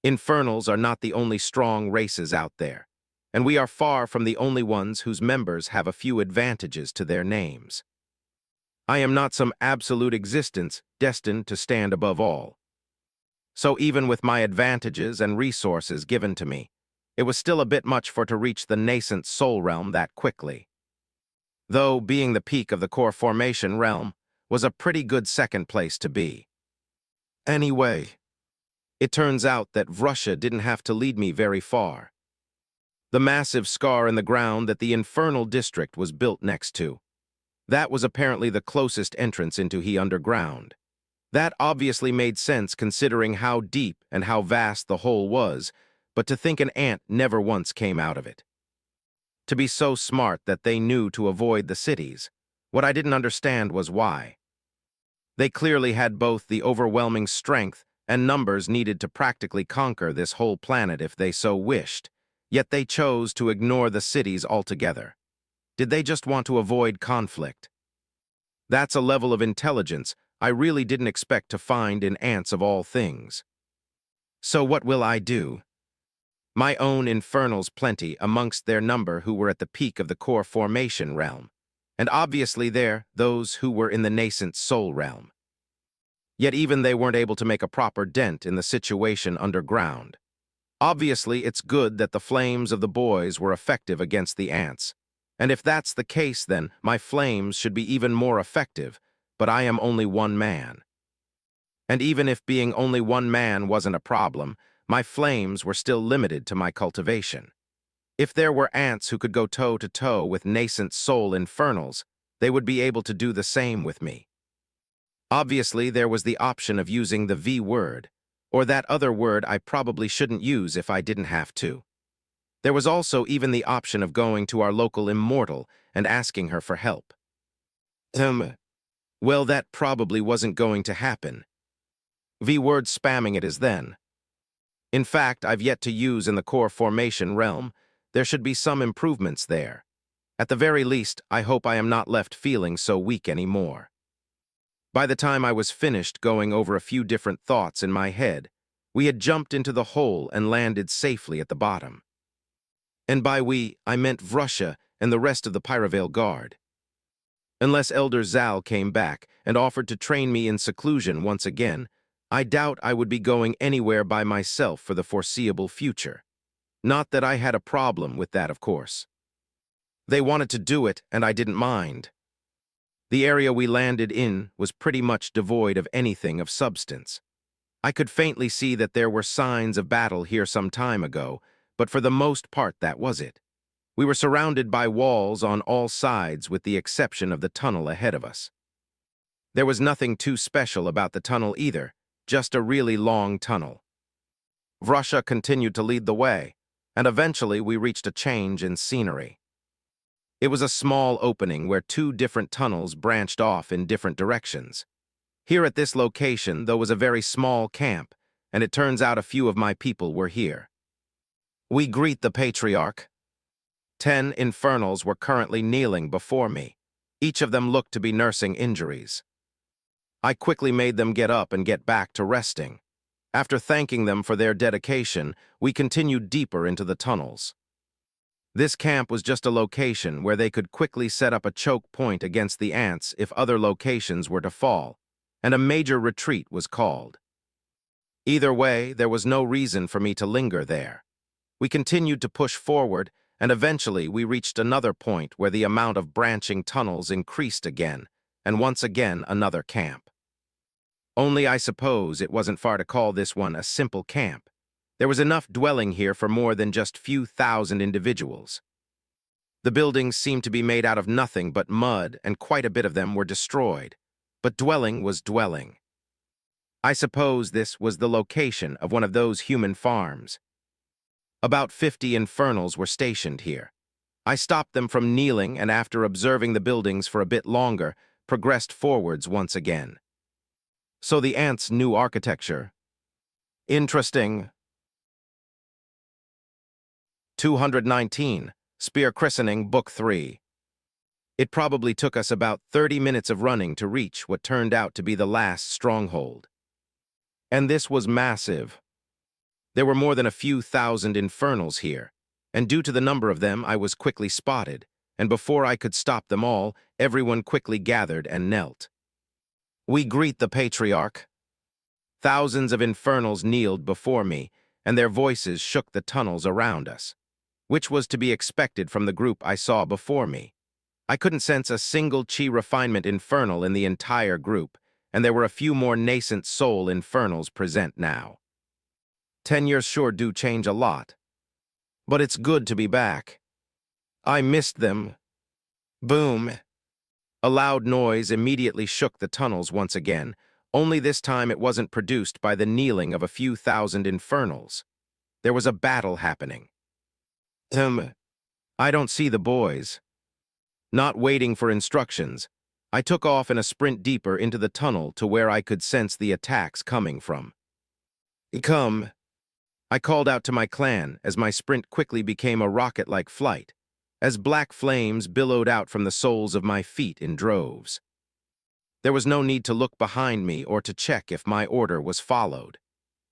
S1: Infernals are not the only strong races out there, and we are far from the only ones whose members have a few advantages to their names. I am not some absolute existence destined to stand above all. So even with my advantages and resources given to me, it was still a bit much for to reach the nascent soul realm that quickly. Though being the peak of the core formation realm was a pretty good second place to be. Anyway, it turns out that Vrusha didn't have to lead me very far. The massive scar in the ground that the Infernal district was built next to, that was apparently the closest entrance into the underground. That obviously made sense considering how deep and how vast the hole was, but to think an ant never once came out of it. To be so smart that they knew to avoid the cities. What I didn't understand was why. They clearly had both the overwhelming strength and numbers needed to practically conquer this whole planet if they so wished, yet they chose to ignore the cities altogether. Did they just want to avoid conflict? That's a level of intelligence I really didn't expect to find in ants of all things. So what will I do? My own Infernals plenty amongst their number who were at the peak of the core formation realm, and obviously those who were in the nascent soul realm. Yet even they weren't able to make a proper dent in the situation underground. Obviously, it's good that the flames of the boys were effective against the ants. And if that's the case, then my flames should be even more effective, but I am only one man. And even if being only one man wasn't a problem, my flames were still limited to my cultivation. If there were ants who could go toe-to-toe with nascent soul infernals, they would be able to do the same with me. Obviously, there was the option of using the V word, or that other word I probably shouldn't use if I didn't have to. There was also even the option of going to our local immortal and asking her for help. Well, that probably wasn't going to happen. V-word spamming it is then. In fact, I've yet to use in the core formation realm. There should be some improvements there. At the very least, I hope I am not left feeling so weak anymore. By the time I was finished going over a few different thoughts in my head, we had jumped into the hole and landed safely at the bottom. And by we, I meant Vrusha and the rest of the Pyrovale Guard. Unless Elder Zal came back and offered to train me in seclusion once again, I doubt I would be going anywhere by myself for the foreseeable future. Not that I had a problem with that, of course. They wanted to do it, and I didn't mind. The area we landed in was pretty much devoid of anything of substance. I could faintly see that there were signs of battle here some time ago, but for the most part that was it. We were surrounded by walls on all sides with the exception of the tunnel ahead of us. There was nothing too special about the tunnel either, just a really long tunnel. Vrusha continued to lead the way, and eventually we reached a change in scenery. It was a small opening where two different tunnels branched off in different directions. Here at this location, there was a very small camp, and it turns out a few of my people were here. We greet the patriarch. 10 infernals were currently kneeling before me. Each of them looked to be nursing injuries. I quickly made them get up and get back to resting. After thanking them for their dedication, we continued deeper into the tunnels. This camp was just a location where they could quickly set up a choke point against the ants if other locations were to fall, and a major retreat was called. Either way, there was no reason for me to linger there. We continued to push forward, and eventually we reached another point where the amount of branching tunnels increased again, and once again another camp. Only I suppose it wasn't far to call this one a simple camp. There was enough dwelling here for more than just few thousand individuals. The buildings seemed to be made out of nothing but mud, and quite a bit of them were destroyed. But dwelling was dwelling. I suppose this was the location of one of those human farms. About 50 infernals were stationed here. I stopped them from kneeling and after observing the buildings for a bit longer, progressed forwards once again. So the ants' new architecture. Interesting. 219, Spear Christening, Book 3. It probably took us about 30 minutes of running to reach what turned out to be the last stronghold. And this was massive. There were more than a few thousand infernals here, and due to the number of them, I was quickly spotted, and before I could stop them all, everyone quickly gathered and knelt. We greet the patriarch. Thousands of infernals kneeled before me, and their voices shook the tunnels around us, which was to be expected from the group I saw before me. I couldn't sense a single chi refinement infernal in the entire group, and there were a few more nascent soul infernals present now. 10 years sure do change a lot. But it's good to be back. I missed them. Boom. A loud noise immediately shook the tunnels once again, only this time it wasn't produced by the kneeling of a few thousand infernals. There was a battle happening. I don't see the boys. Not waiting for instructions, I took off in a sprint deeper into the tunnel to where I could sense the attacks coming from. Come, I called out to my clan as my sprint quickly became a rocket-like flight, as black flames billowed out from the soles of my feet in droves. There was no need to look behind me or to check if my order was followed.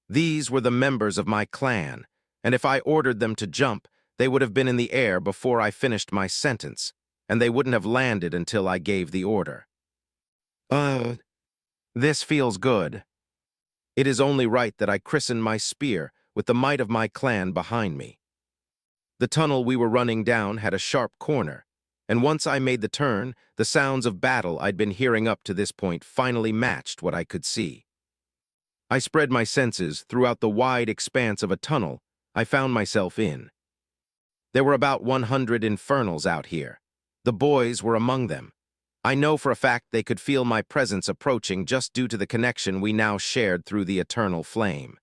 S1: These were the members of my clan, and if I ordered them to jump, they would have been in the air before I finished my sentence, and they wouldn't have landed until I gave the order. This feels good. It is only right that I christen my spear with the might of my clan behind me. The tunnel we were running down had a sharp corner, and once I made the turn, the sounds of battle I'd been hearing up to this point finally matched what I could see. I spread my senses throughout the wide expanse of a tunnel I found myself in. There were about 100 Infernals out here. The boys were among them. I know for a fact they could feel my presence approaching just due to the connection we now shared through the eternal flame.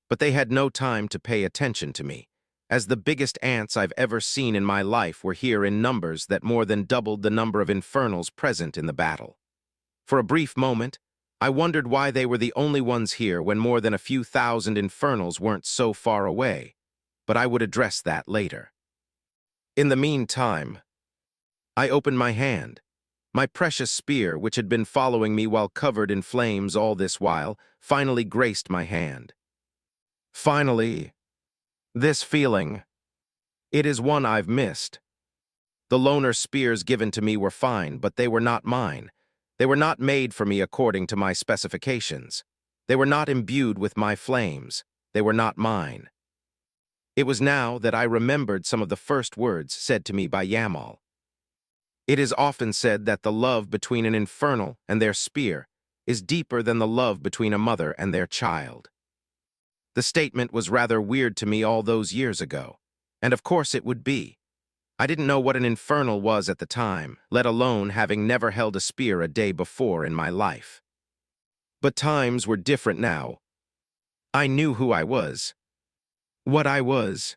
S1: But they had no time to pay attention to me, as the biggest ants I've ever seen in my life were here in numbers that more than doubled the number of Infernals present in the battle. For a brief moment, I wondered why they were the only ones here when more than a few thousand Infernals weren't so far away, but I would address that later. In the meantime, I opened my hand. My precious spear, which had been following me while covered in flames all this while, finally graced my hand. Finally, this feeling. It is one I've missed. The loner spears given to me were fine, but they were not mine. They were not made for me according to my specifications. They were not imbued with my flames. They were not mine. It was now that I remembered some of the first words said to me by Yamal. It is often said that the love between an Infernal and their spear is deeper than the love between a mother and their child. The statement was rather weird to me all those years ago, and of course it would be. I didn't know what an Infernal was at the time, let alone having never held a spear a day before in my life. But times were different now. I knew who I was. What I was.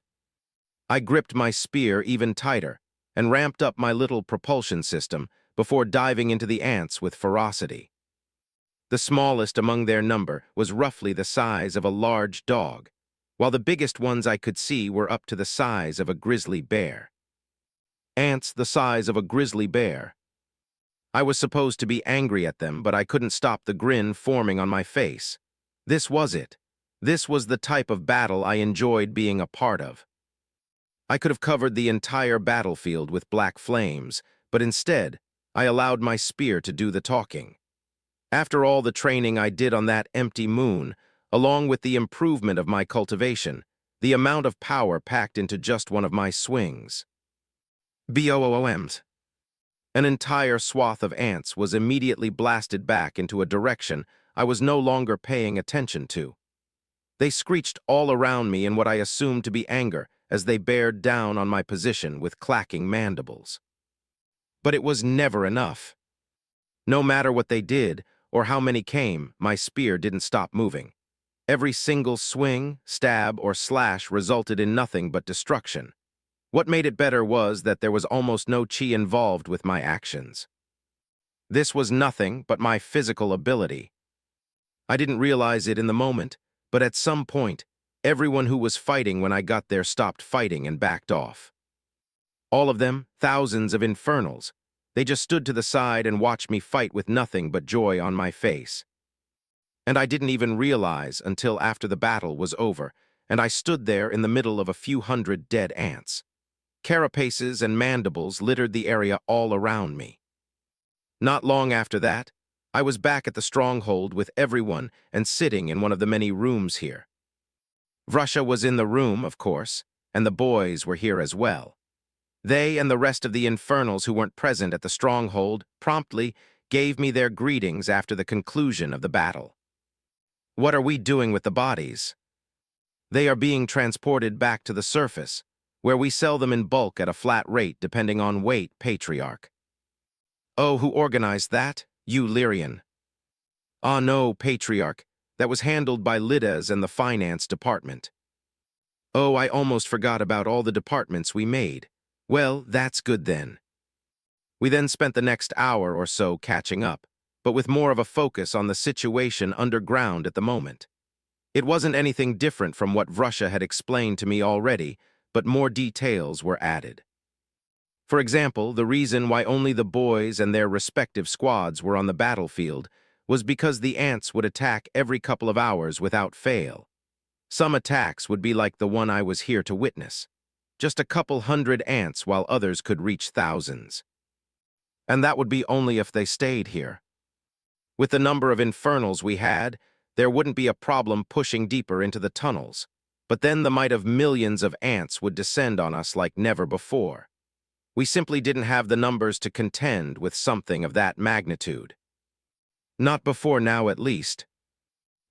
S1: I gripped my spear even tighter and ramped up my little propulsion system before diving into the ants with ferocity. The smallest among their number was roughly the size of a large dog, while the biggest ones I could see were up to the size of a grizzly bear. Ants the size of a grizzly bear. I was supposed to be angry at them, but I couldn't stop the grin forming on my face. This was it. This was the type of battle I enjoyed being a part of. I could have covered the entire battlefield with black flames, but instead, I allowed my spear to do the talking. After all the training I did on that empty moon, along with the improvement of my cultivation, the amount of power packed into just one of my swings. BOOMs. An entire swath of ants was immediately blasted back into a direction I was no longer paying attention to. They screeched all around me in what I assumed to be anger as they bared down on my position with clacking mandibles. But it was never enough. No matter what they did or how many came, my spear didn't stop moving. Every single swing, stab, or slash resulted in nothing but destruction. What made it better was that there was almost no chi involved with my actions. This was nothing but my physical ability. I didn't realize it in the moment, but at some point, everyone who was fighting when I got there stopped fighting and backed off. All of them, thousands of Infernals. They just stood to the side and watched me fight with nothing but joy on my face. And I didn't even realize until after the battle was over, and I stood there in the middle of a few hundred dead ants. Carapaces and mandibles littered the area all around me. Not long after that, I was back at the stronghold with everyone and sitting in one of the many rooms here. Vrusha was in the room, of course, and the boys were here as well. They and the rest of the Infernals who weren't present at the stronghold promptly gave me their greetings after the conclusion of the battle. What are we doing with the bodies? They are being transported back to the surface, where we sell them in bulk at a flat rate depending on weight, patriarch. Oh, who organized that? You, Lyrian. Ah, no, patriarch. That was handled by Lidas and the finance department. Oh, I almost forgot about all the departments we made. Well, that's good then. We then spent the next hour or so catching up, but with more of a focus on the situation underground at the moment. It wasn't anything different from what Vrusha had explained to me already, but more details were added. For example, the reason why only the boys and their respective squads were on the battlefield was because the ants would attack every couple of hours without fail. Some attacks would be like the one I was here to witness. Just a couple hundred ants while others could reach thousands. And that would be only if they stayed here. With the number of infernals we had, there wouldn't be a problem pushing deeper into the tunnels. But then the might of millions of ants would descend on us like never before. We simply didn't have the numbers to contend with something of that magnitude. Not before now, at least.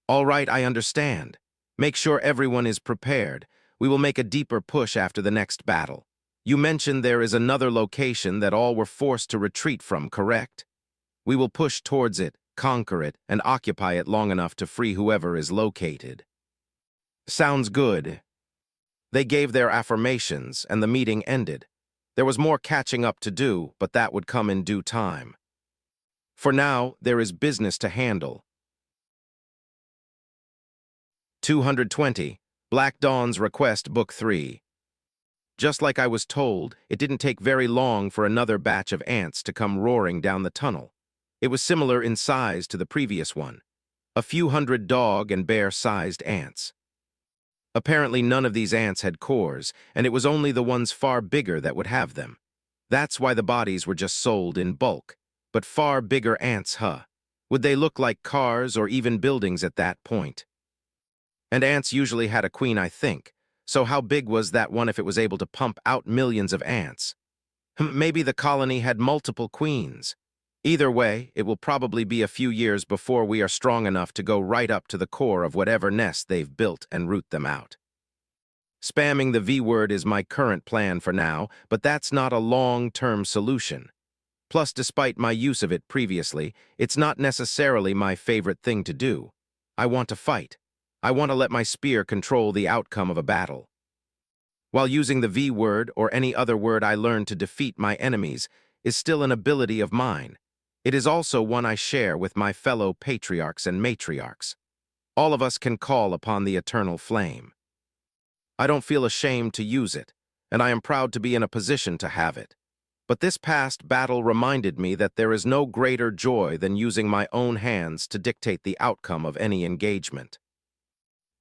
S1: All right, I understand. Make sure everyone is prepared. We will make a deeper push after the next battle. You mentioned there is another location that all were forced to retreat from, correct? We will push towards it, conquer it, and occupy it long enough to free whoever is located. Sounds good. They gave their affirmations, and the meeting ended. There was more catching up to do, but that would come in due time. For now, there is business to handle. 220. Black Dawn's Request, Book 3. Just like I was told, it didn't take very long for another batch of ants to come roaring down the tunnel. It was similar in size to the previous one. A few hundred dog and bear-sized ants. Apparently none of these ants had cores, and it was only the ones far bigger that would have them. That's why the bodies were just sold in bulk. But far bigger ants, huh? Would they look like cars or even buildings at that point? And ants usually had a queen, I think. So how big was that one if it was able to pump out millions of ants? Maybe the colony had multiple queens. Either way, it will probably be a few years before we are strong enough to go right up to the core of whatever nest they've built and root them out. Spamming the V word is my current plan for now, but that's not a long-term solution. Plus, despite my use of it previously, it's not necessarily my favorite thing to do. I want to fight. I want to let my spear control the outcome of a battle. While using the V word or any other word I learned to defeat my enemies is still an ability of mine, it is also one I share with my fellow patriarchs and matriarchs. All of us can call upon the eternal flame. I don't feel ashamed to use it, and I am proud to be in a position to have it. But this past battle reminded me that there is no greater joy than using my own hands to dictate the outcome of any engagement.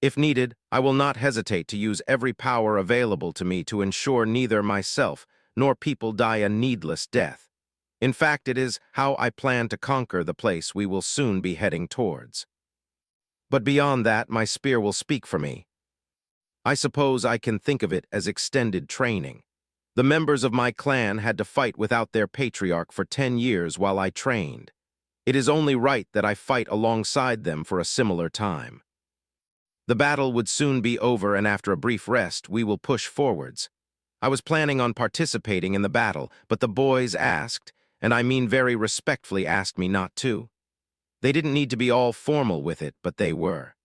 S1: If needed, I will not hesitate to use every power available to me to ensure neither myself nor people die a needless death. In fact, it is how I plan to conquer the place we will soon be heading towards. But beyond that, my spear will speak for me. I suppose I can think of it as extended training. The members of my clan had to fight without their patriarch for 10 years while I trained. It is only right that I fight alongside them for a similar time. The battle would soon be over, and after a brief rest, we will push forwards. I was planning on participating in the battle, but the boys asked, and I mean very respectfully asked me not to. They didn't need to be all formal with it, but they were.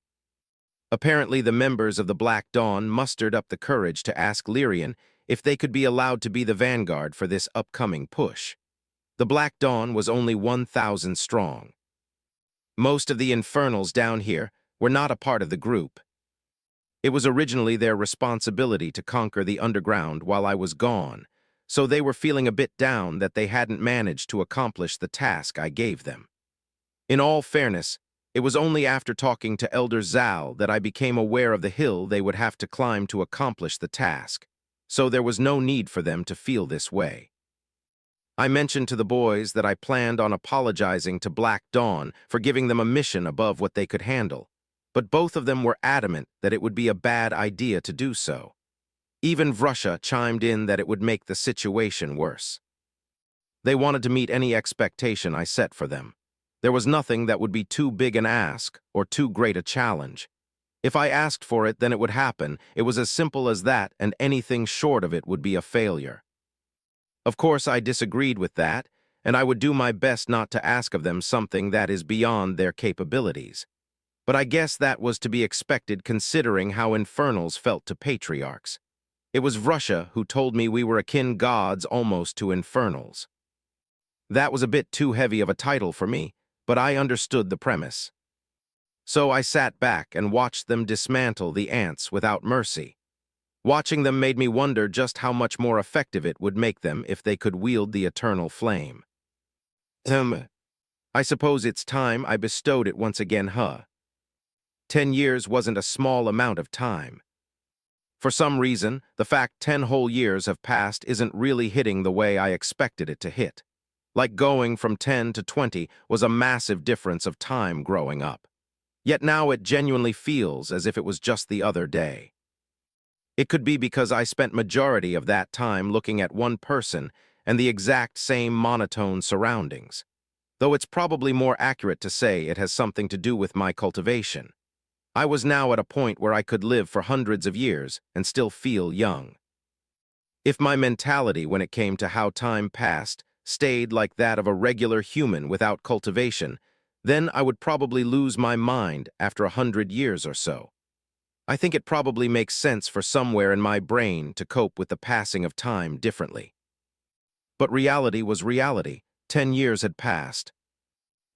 S1: Apparently, the members of the Black Dawn mustered up the courage to ask Lyrian if they could be allowed to be the vanguard for this upcoming push. The Black Dawn was only 1,000 strong. Most of the Infernals down here were not a part of the group. It was originally their responsibility to conquer the underground while I was gone, so they were feeling a bit down that they hadn't managed to accomplish the task I gave them. In all fairness, it was only after talking to Elder Zal that I became aware of the hill they would have to climb to accomplish the task, so there was no need for them to feel this way. I mentioned to the boys that I planned on apologizing to Black Dawn for giving them a mission above what they could handle, but both of them were adamant that it would be a bad idea to do so. Even Vrusha chimed in that it would make the situation worse. They wanted to meet any expectation I set for them. There was nothing that would be too big an ask or too great a challenge. If I asked for it, then it would happen. It was as simple as that, and anything short of it would be a failure. Of course, I disagreed with that, and I would do my best not to ask of them something that is beyond their capabilities. But I guess that was to be expected considering how Infernals felt to patriarchs. It was Russia who told me we were akin gods almost to infernals. That was a bit too heavy of a title for me, but I understood the premise. So I sat back and watched them dismantle the ants without mercy. Watching them made me wonder just how much more effective it would make them if they could wield the eternal flame. I suppose it's time I bestowed it once again, huh? 10 years wasn't a small amount of time. For some reason, the fact 10 whole years have passed isn't really hitting the way I expected it to hit. Like going from 10 to 20 was a massive difference of time growing up. Yet now it genuinely feels as if it was just the other day. It could be because I spent majority of that time looking at one person and the exact same monotone surroundings, though it's probably more accurate to say it has something to do with my cultivation. I was now at a point where I could live for hundreds of years and still feel young. If my mentality when it came to how time passed stayed like that of a regular human without cultivation, then I would probably lose my mind after 100 years or so. I think it probably makes sense for somewhere in my brain to cope with the passing of time differently. But reality was reality. 10 years had passed.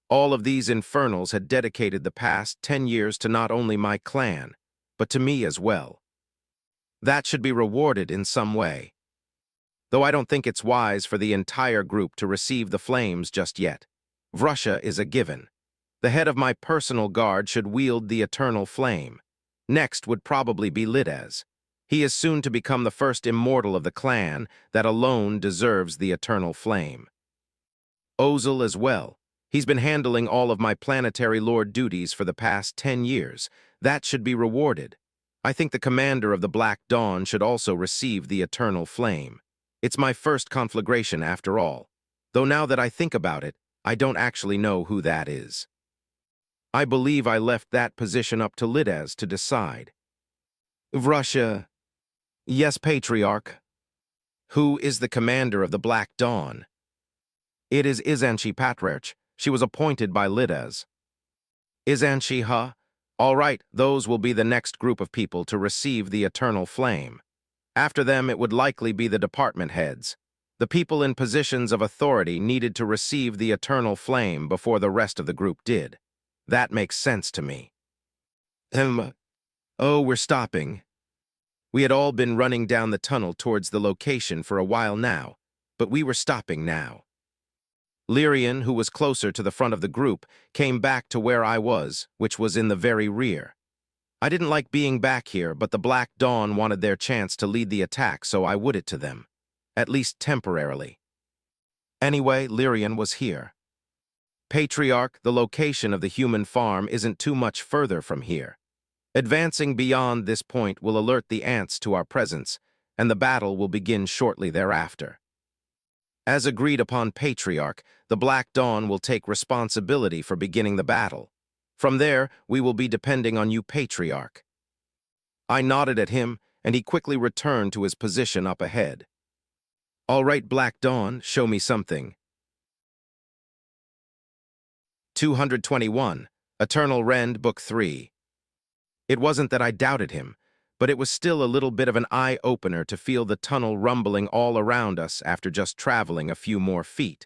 S1: All of these infernals had dedicated the past 10 years to not only my clan, but to me as well. That should be rewarded in some way. Though I don't think it's wise for the entire group to receive the flames just yet. Russia is a given. The head of my personal guard should wield the eternal flame. Next would probably be Lidez. He is soon to become the first immortal of the clan that alone deserves the eternal flame. Ozil as well. He's been handling all of my planetary lord duties for the past 10 years. That should be rewarded. I think the commander of the Black Dawn should also receive the eternal flame. It's my first conflagration after all. Though now that I think about it, I don't actually know who that is. I believe I left that position up to Lidez to decide. Russia. Yes, Patriarch. Who is the commander of the Black Dawn? It is Izanshi Patriarch. She was appointed by Lidez. Izanshi, huh? All right, those will be the next group of people to receive the eternal flame. After them, it would likely be the department heads. The people in positions of authority needed to receive the eternal flame before the rest of the group did. That makes sense to me. Oh, we're stopping. We had all been running down the tunnel towards the location for a while now, but we were stopping now. Lyrian, who was closer to the front of the group, came back to where I was, which was in the very rear. I didn't like being back here, but the Black Dawn wanted their chance to lead the attack, so I would it to them. At least temporarily. Anyway, Lyrian was here. Patriarch, the location of the human farm isn't too much further from here. Advancing beyond this point will alert the ants to our presence, and the battle will begin shortly thereafter. As agreed upon, Patriarch, the Black Dawn will take responsibility for beginning the battle. From there, we will be depending on you, Patriarch. I nodded at him, and he quickly returned to his position up ahead. All right, Black Dawn, show me something. 221, Eternal Rend, Book 3. It wasn't that I doubted him, but it was still a little bit of an eye-opener to feel the tunnel rumbling all around us after just traveling a few more feet.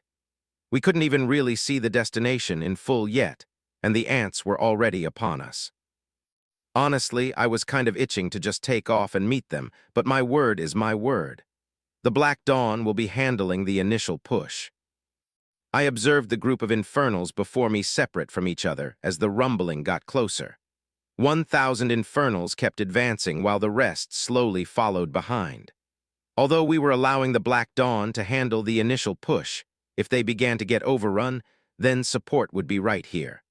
S1: We couldn't even really see the destination in full yet, and the ants were already upon us. Honestly, I was kind of itching to just take off and meet them, but my word is my word. The Black Dawn will be handling the initial push. I observed the group of infernals before me separate from each other as the rumbling got closer. 1,000 infernals kept advancing while the rest slowly followed behind. Although we were allowing the Black Dawn to handle the initial push, if they began to get overrun, then support would be right here.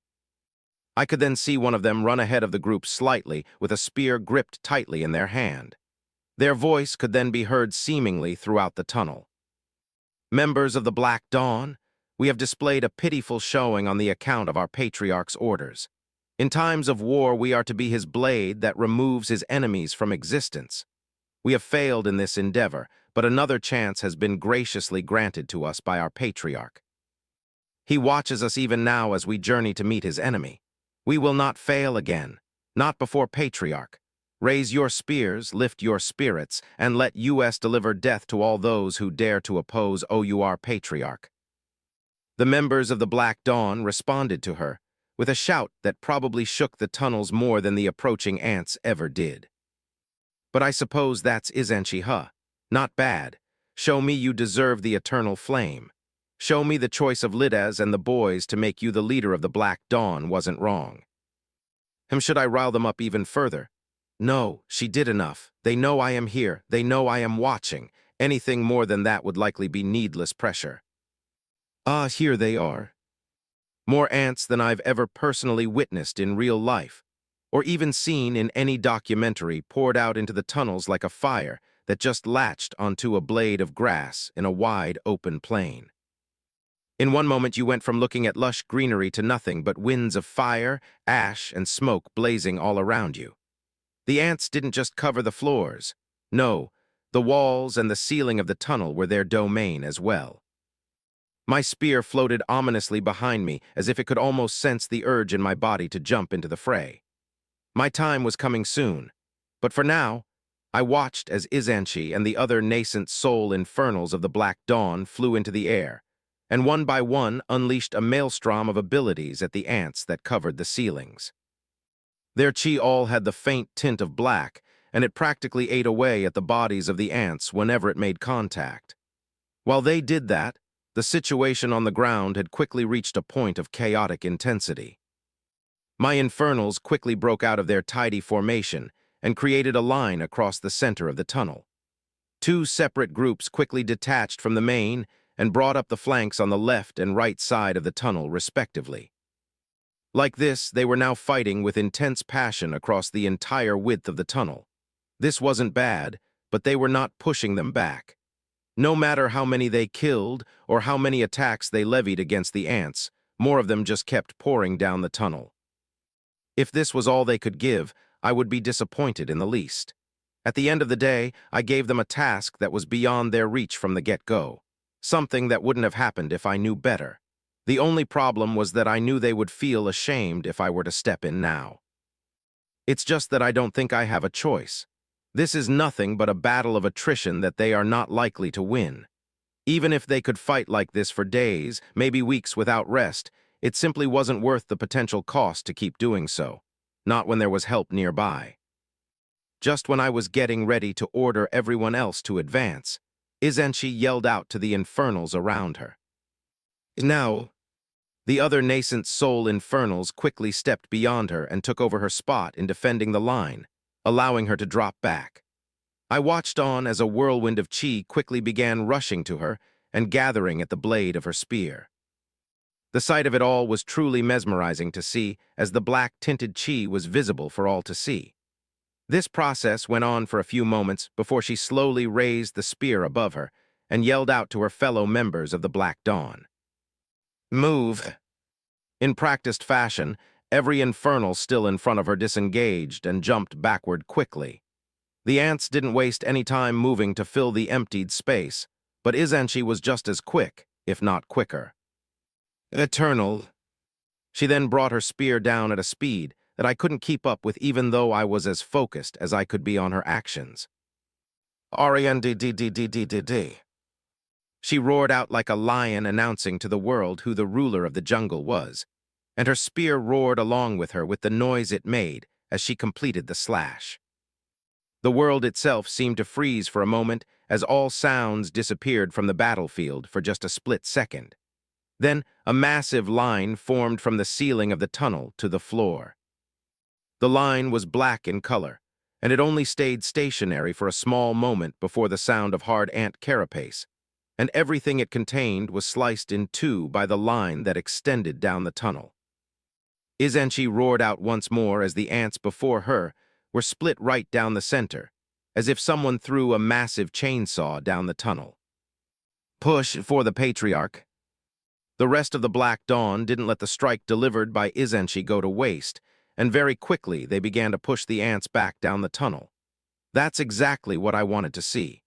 S1: I could then see one of them run ahead of the group slightly with a spear gripped tightly in their hand. Their voice could then be heard seemingly throughout the tunnel. Members of the Black Dawn, we have displayed a pitiful showing on the account of our Patriarch's orders. In times of war, we are to be his blade that removes his enemies from existence. We have failed in this endeavor, but another chance has been graciously granted to us by our Patriarch. He watches us even now as we journey to meet his enemy. We will not fail again, not before Patriarch. Raise your spears, lift your spirits, and let US deliver death to all those who dare to oppose OUR patriarch. The members of the Black Dawn responded to her, with a shout that probably shook the tunnels more than the approaching ants ever did. But I suppose that's Izanshi, huh? Not bad. Show me you deserve the eternal flame. Show me the choice of Lidaz and the boys to make you the leader of the Black Dawn wasn't wrong. Should I rile them up even further? No, she did enough. They know I am here. They know I am watching. Anything more than that would likely be needless pressure. Ah, here they are. More ants than I've ever personally witnessed in real life, or even seen in any documentary, poured out into the tunnels like a fire that just latched onto a blade of grass in a wide open plain. In one moment you went from looking at lush greenery to nothing but winds of fire, ash, and smoke blazing all around you. The ants didn't just cover the floors. No, the walls and the ceiling of the tunnel were their domain as well. My spear floated ominously behind me as if it could almost sense the urge in my body to jump into the fray. My time was coming soon, but for now, I watched as Izanshi and the other nascent soul infernals of the Black Dawn flew into the air, and one by one unleashed a maelstrom of abilities at the ants that covered the ceilings. Their chi all had the faint tint of black, and it practically ate away at the bodies of the ants whenever it made contact. While they did that, the situation on the ground had quickly reached a point of chaotic intensity. My infernals quickly broke out of their tidy formation and created a line across the center of the tunnel. Two separate groups quickly detached from the main and brought up the flanks on the left and right side of the tunnel, respectively. Like this, they were now fighting with intense passion across the entire width of the tunnel. This wasn't bad, but they were not pushing them back. No matter how many they killed or how many attacks they levied against the ants, more of them just kept pouring down the tunnel. If this was all they could give, I would be disappointed in the least. At the end of the day, I gave them a task that was beyond their reach from the get-go, something that wouldn't have happened if I knew better. The only problem was that I knew they would feel ashamed if I were to step in now. It's just that I don't think I have a choice. This is nothing but a battle of attrition that they are not likely to win. Even if they could fight like this for days, maybe weeks without rest, it simply wasn't worth the potential cost to keep doing so, not when there was help nearby. Just when I was getting ready to order everyone else to advance, Izanshi yelled out to the infernals around her. Now, the other nascent soul infernals quickly stepped beyond her and took over her spot in defending the line, allowing her to drop back. I watched on as a whirlwind of chi quickly began rushing to her and gathering at the blade of her spear. The sight of it all was truly mesmerizing to see, as the black-tinted chi was visible for all to see. This process went on for a few moments before she slowly raised the spear above her and yelled out to her fellow members of the Black Dawn. Move! In practiced fashion, every infernal still in front of her disengaged and jumped backward quickly. The ants didn't waste any time moving to fill the emptied space, but Izanshi was just as quick, if not quicker. Eternal. She then brought her spear down at a speed that I couldn't keep up with even though I was as focused as I could be on her actions. RENDDDDDD. She roared out like a lion announcing to the world who the ruler of the jungle was, and her spear roared along with her with the noise it made as she completed the slash. The world itself seemed to freeze for a moment as all sounds disappeared from the battlefield for just a split second. Then a massive line formed from the ceiling of the tunnel to the floor. The line was black in color, and it only stayed stationary for a small moment before the sound of hard ant carapace, and everything it contained was sliced in two by the line that extended down the tunnel. Izanshi roared out once more as the ants before her were split right down the center, as if someone threw a massive chainsaw down the tunnel. Push for the patriarch. The rest of the Black Dawn didn't let the strike delivered by Izanshi go to waste, and very quickly they began to push the ants back down the tunnel. That's exactly what I wanted to see.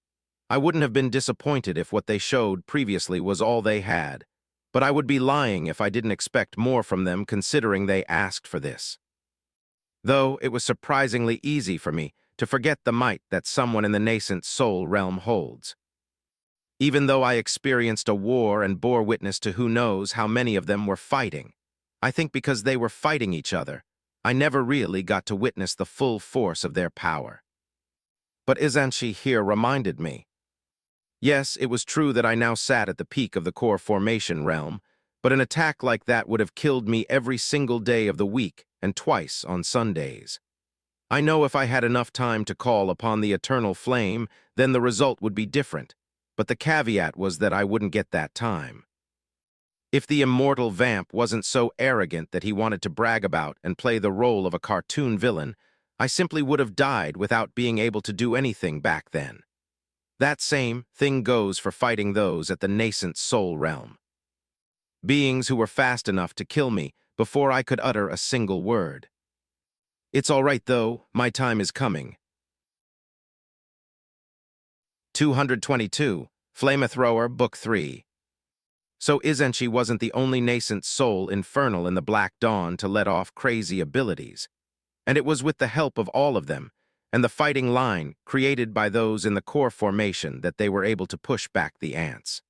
S1: I wouldn't have been disappointed if what they showed previously was all they had, but I would be lying if I didn't expect more from them considering they asked for this. Though it was surprisingly easy for me to forget the might that someone in the nascent soul realm holds. Even though I experienced a war and bore witness to who knows how many of them were fighting, I think because they were fighting each other, I never really got to witness the full force of their power. But Izanshi here reminded me. Yes, it was true that I now sat at the peak of the core formation realm, but an attack like that would have killed me every single day of the week and twice on Sundays. I know if I had enough time to call upon the eternal flame, then the result would be different, but the caveat was that I wouldn't get that time. If the immortal vamp wasn't so arrogant that he wanted to brag about and play the role of a cartoon villain, I simply would have died without being able to do anything back then. That same thing goes for fighting those at the nascent soul realm. Beings who were fast enough to kill me before I could utter a single word. It's all right, though. My time is coming. 222. Flamethrower, Book 3. So Izanshi wasn't the only nascent soul Infernal in the Black Dawn to let off crazy abilities. And it was with the help of all of them, and the fighting line created by those in the core formation that they were able to push back the ants.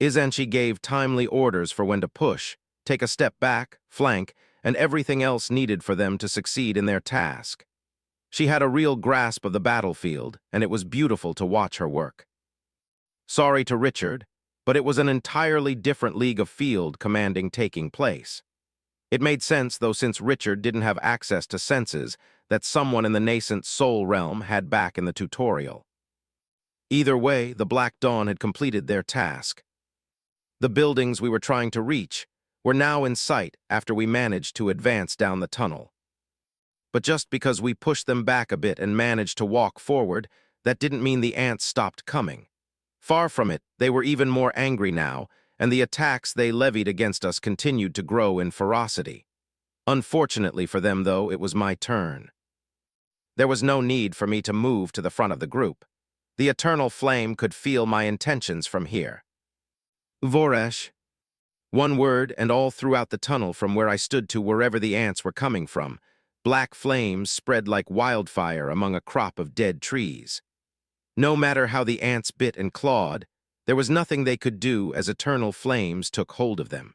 S1: Izanshi gave timely orders for when to push, take a step back, flank, and everything else needed for them to succeed in their task. She had a real grasp of the battlefield, and it was beautiful to watch her work. Sorry to Richard, but it was an entirely different league of field commanding taking place. It made sense, though, since Richard didn't have access to senses that someone in the nascent soul realm had back in the tutorial. Either way, the Black Dawn had completed their task. The buildings we were trying to reach were now in sight after we managed to advance down the tunnel. But just because we pushed them back a bit and managed to walk forward, that didn't mean the ants stopped coming. Far from it, they were even more angry now, and the attacks they levied against us continued to grow in ferocity. Unfortunately for them, though, it was my turn. There was no need for me to move to the front of the group. The eternal flame could feel my intentions from here. Voresh. One word, and all throughout the tunnel from where I stood to wherever the ants were coming from, black flames spread like wildfire among a crop of dead trees. No matter how the ants bit and clawed, there was nothing they could do as eternal flames took hold of them.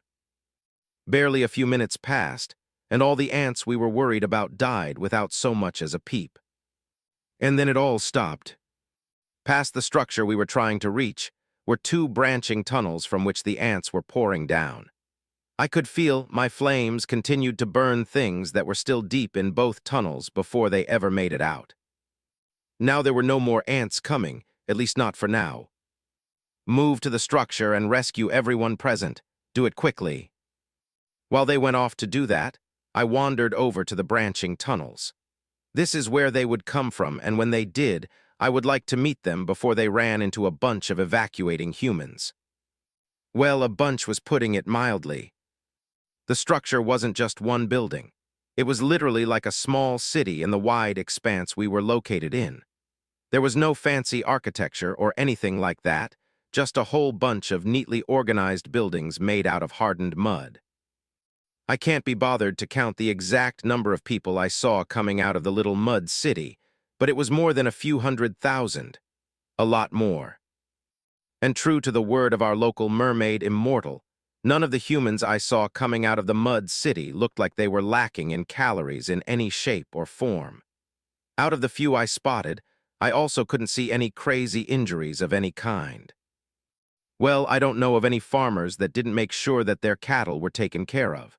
S1: Barely a few minutes passed, and all the ants we were worried about died without so much as a peep. And then it all stopped. Past the structure we were trying to reach were two branching tunnels from which the ants were pouring down. I could feel my flames continued to burn things that were still deep in both tunnels before they ever made it out. Now there were no more ants coming, at least not for now. Move to the structure and rescue everyone present. Do it quickly. While they went off to do that, I wandered over to the branching tunnels. This is where they would come from, and when they did, I would like to meet them before they ran into a bunch of evacuating humans. Well, a bunch was putting it mildly. The structure wasn't just one building. It was literally like a small city in the wide expanse we were located in. There was no fancy architecture or anything like that, just a whole bunch of neatly organized buildings made out of hardened mud. I can't be bothered to count the exact number of people I saw coming out of the little mud city, but it was more than a few 100,000. A lot more. And true to the word of our local mermaid Immortal, none of the humans I saw coming out of the mud city looked like they were lacking in calories in any shape or form. Out of the few I spotted, I also couldn't see any crazy injuries of any kind. Well, I don't know of any farmers that didn't make sure that their cattle were taken care of.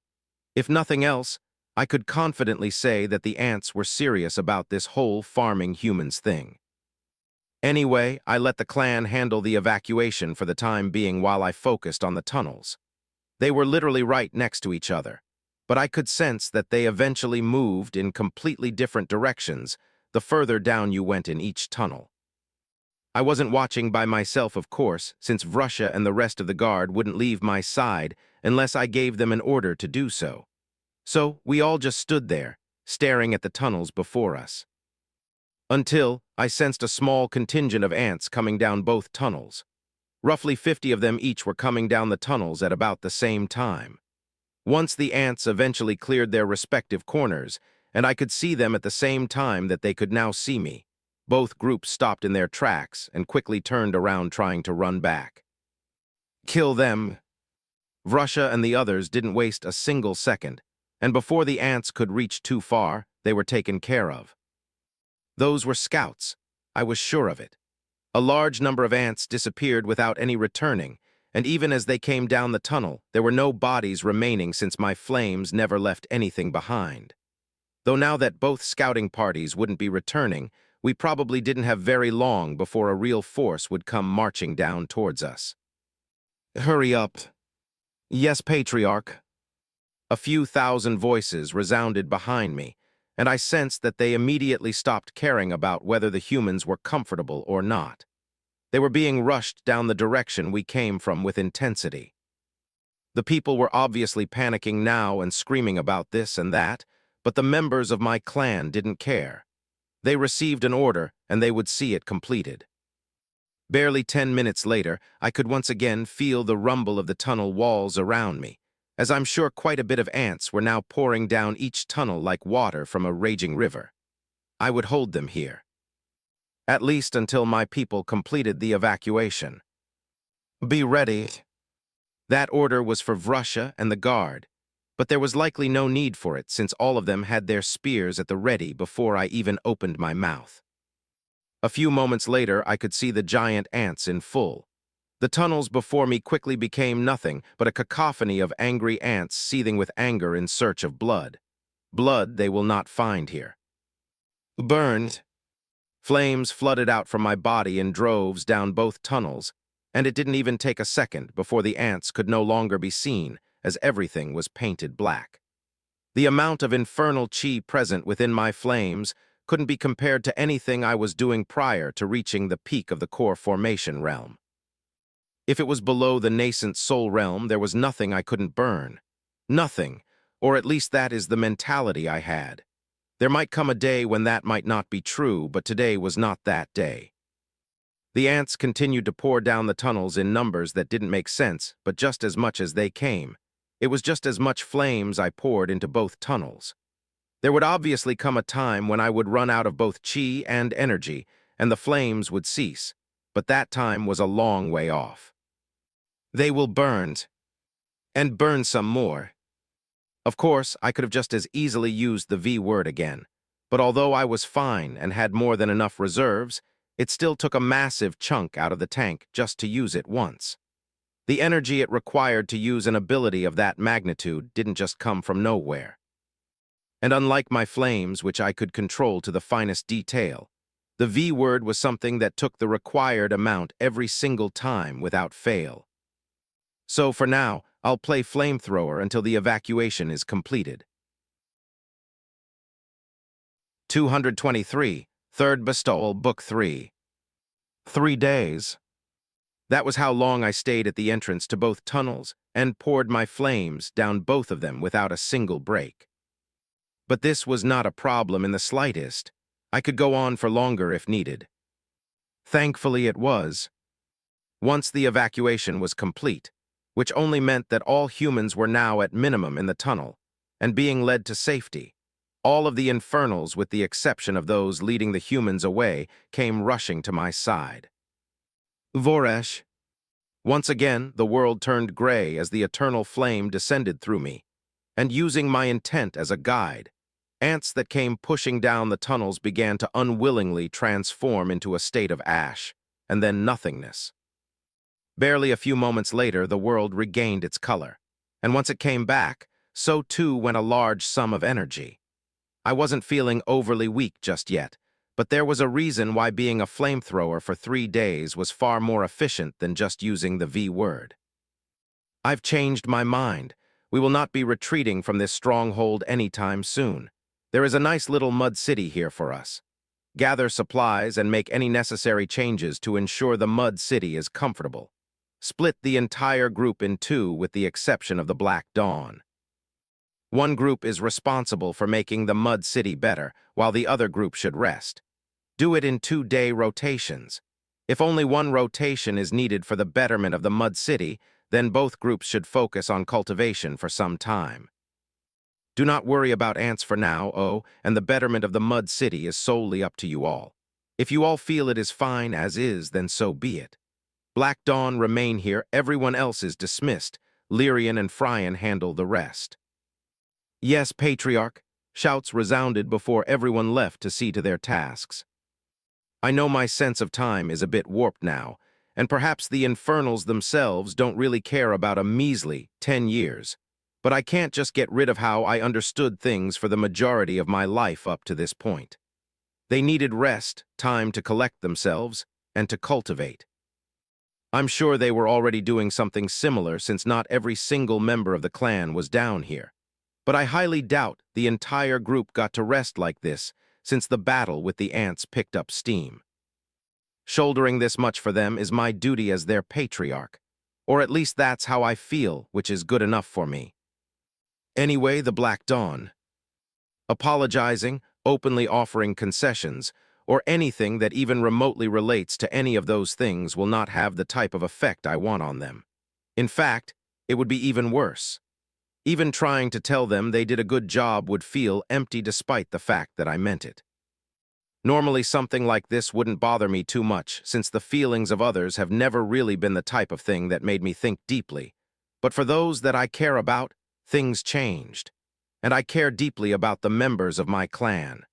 S1: If nothing else, I could confidently say that the ants were serious about this whole farming humans thing. Anyway, I let the clan handle the evacuation for the time being while I focused on the tunnels. They were literally right next to each other, but I could sense that they eventually moved in completely different directions the further down you went in each tunnel. I wasn't watching by myself, of course, since Vrusha and the rest of the guard wouldn't leave my side unless I gave them an order to do so. So we all just stood there, staring at the tunnels before us. Until I sensed a small contingent of ants coming down both tunnels. Roughly 50 of them each were coming down the tunnels at about the same time. Once the ants eventually cleared their respective corners, and I could see them at the same time that they could now see me. Both groups stopped in their tracks and quickly turned around trying to run back. Kill them. Vrusha and the others didn't waste a single second, and before the ants could reach too far, they were taken care of. Those were scouts. I was sure of it. A large number of ants disappeared without any returning, and even as they came down the tunnel, there were no bodies remaining since my flames never left anything behind. Though now that both scouting parties wouldn't be returning, we probably didn't have very long before a real force would come marching down towards us. Hurry up. Yes, Patriarch. A few thousand voices resounded behind me, and I sensed that they immediately stopped caring about whether the humans were comfortable or not. They were being rushed down the direction we came from with intensity. The people were obviously panicking now and screaming about this and that, but the members of my clan didn't care. They received an order, and they would see it completed. Barely 10 minutes later, I could once again feel the rumble of the tunnel walls around me, as I'm sure quite a bit of ants were now pouring down each tunnel like water from a raging river. I would hold them here, at least until my people completed the evacuation. Be ready. That order was for Vrusha and the guard, but there was likely no need for it since all of them had their spears at the ready before I even opened my mouth. A few moments later, I could see the giant ants in full. The tunnels before me quickly became nothing but a cacophony of angry ants seething with anger in search of blood. Blood they will not find here. Burned. Flames flooded out from my body in droves down both tunnels, and it didn't even take a second before the ants could no longer be seen, as everything was painted black. The amount of infernal chi present within my flames couldn't be compared to anything I was doing prior to reaching the peak of the core formation realm. If it was below the nascent soul realm, there was nothing I couldn't burn. Nothing, or at least that is the mentality I had. There might come a day when that might not be true, but today was not that day. The ants continued to pour down the tunnels in numbers that didn't make sense, but just as much as they came. It was just as much flames I poured into both tunnels. There would obviously come a time when I would run out of both chi and energy, and the flames would cease, but that time was a long way off. They will burn, and burn some more. Of course, I could have just as easily used the V word again, but although I was fine and had more than enough reserves, it still took a massive chunk out of the tank just to use it once. The energy it required to use an ability of that magnitude didn't just come from nowhere. And unlike my flames, which I could control to the finest detail, the V word was something that took the required amount every single time without fail. So for now, I'll play Flamethrower until the evacuation is completed. 223, Third Bestowal, Book 3. 3 days. That was how long I stayed at the entrance to both tunnels and poured my flames down both of them without a single break. But this was not a problem in the slightest. I could go on for longer if needed. Thankfully it was. Once the evacuation was complete, which only meant that all humans were now at minimum in the tunnel, and being led to safety, all of the Infernals, with the exception of those leading the humans away, came rushing to my side. Voresh. Once again, the world turned gray as the eternal flame descended through me, and using my intent as a guide, ants that came pushing down the tunnels began to unwillingly transform into a state of ash, and then nothingness. Barely a few moments later, the world regained its color, and once it came back, so too went a large sum of energy. I wasn't feeling overly weak just yet, but there was a reason why being a flamethrower for 3 days was far more efficient than just using the V word. I've changed my mind. We will not be retreating from this stronghold anytime soon. There is a nice little mud city here for us. Gather supplies and make any necessary changes to ensure the mud city is comfortable. Split the entire group in 2 with the exception of the Black Dawn. One group is responsible for making the mud city better, while the other group should rest. Do it in 2-day rotations. If only one rotation is needed for the betterment of the mud city, then both groups should focus on cultivation for some time. Do not worry about ants for now, and the betterment of the Mud City is solely up to you all. If you all feel it is fine as is, then so be it. Black Dawn remain here, everyone else is dismissed. Lyrian and Fryan handle the rest. Yes, Patriarch, shouts resounded before everyone left to see to their tasks. I know my sense of time is a bit warped now, and perhaps the Infernals themselves don't really care about a measly 10 years, but I can't just get rid of how I understood things for the majority of my life up to this point. They needed rest, time to collect themselves, and to cultivate. I'm sure they were already doing something similar since not every single member of the clan was down here. But I highly doubt the entire group got to rest like this since the battle with the ants picked up steam. Shouldering this much for them is my duty as their patriarch, or at least that's how I feel, which is good enough for me. Anyway, the Black Dawn. Apologizing, openly offering concessions, or anything that even remotely relates to any of those things will not have the type of effect I want on them. In fact, it would be even worse. Even trying to tell them they did a good job would feel empty despite the fact that I meant it. Normally, something like this wouldn't bother me too much, since the feelings of others have never really been the type of thing that made me think deeply. But for those that I care about, things changed. And I care deeply about the members of my clan.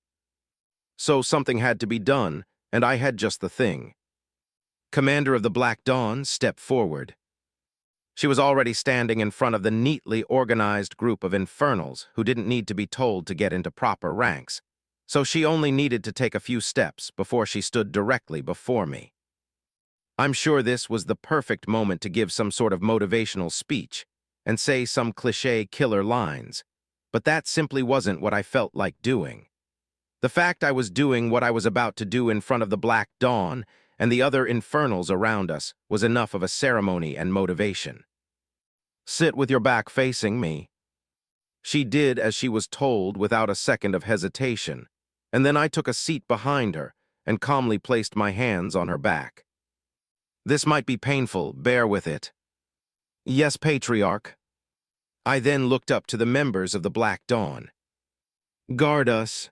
S1: So something had to be done, and I had just the thing. Commander of the Black Dawn stepped forward. She was already standing in front of the neatly organized group of Infernals who didn't need to be told to get into proper ranks, so she only needed to take a few steps before she stood directly before me. I'm sure this was the perfect moment to give some sort of motivational speech and say some cliché killer lines, but that simply wasn't what I felt like doing. The fact I was doing what I was about to do in front of the Black Dawn and the other Infernals around us was enough of a ceremony and motivation. Sit with your back facing me. She did as she was told without a second of hesitation, and then I took a seat behind her and calmly placed my hands on her back. This might be painful, bear with it. Yes, Patriarch. I then looked up to the members of the Black Dawn. Guard us.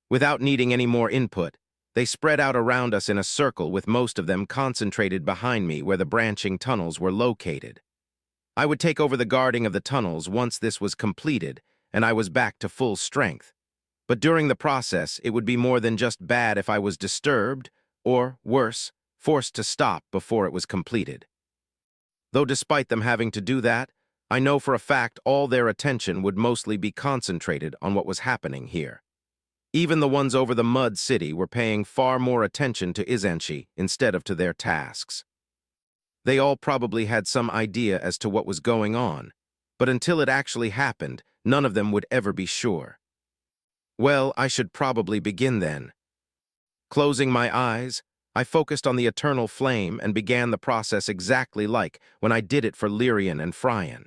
S1: Without needing any more input, they spread out around us in a circle with most of them concentrated behind me where the branching tunnels were located. I would take over the guarding of the tunnels once this was completed and I was back to full strength. But during the process, it would be more than just bad if I was disturbed, or, worse, forced to stop before it was completed. Though despite them having to do that, I know for a fact all their attention would mostly be concentrated on what was happening here. Even the ones over the Mud City were paying far more attention to Izanshi instead of to their tasks. They all probably had some idea as to what was going on, but until it actually happened, none of them would ever be sure. Well, I should probably begin then. Closing my eyes, I focused on the eternal flame and began the process exactly like when I did it for Lyrian and Fryan.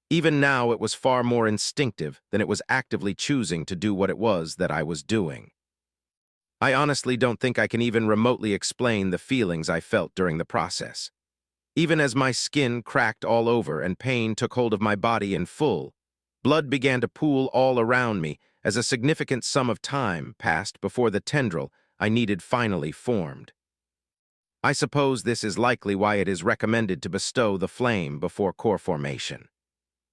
S1: Even now it was far more instinctive than it was actively choosing to do what it was that I was doing. I honestly don't think I can even remotely explain the feelings I felt during the process. Even as my skin cracked all over and pain took hold of my body in full, blood began to pool all around me as a significant sum of time passed before the tendril I needed finally formed. I suppose this is likely why it is recommended to bestow the flame before core formation.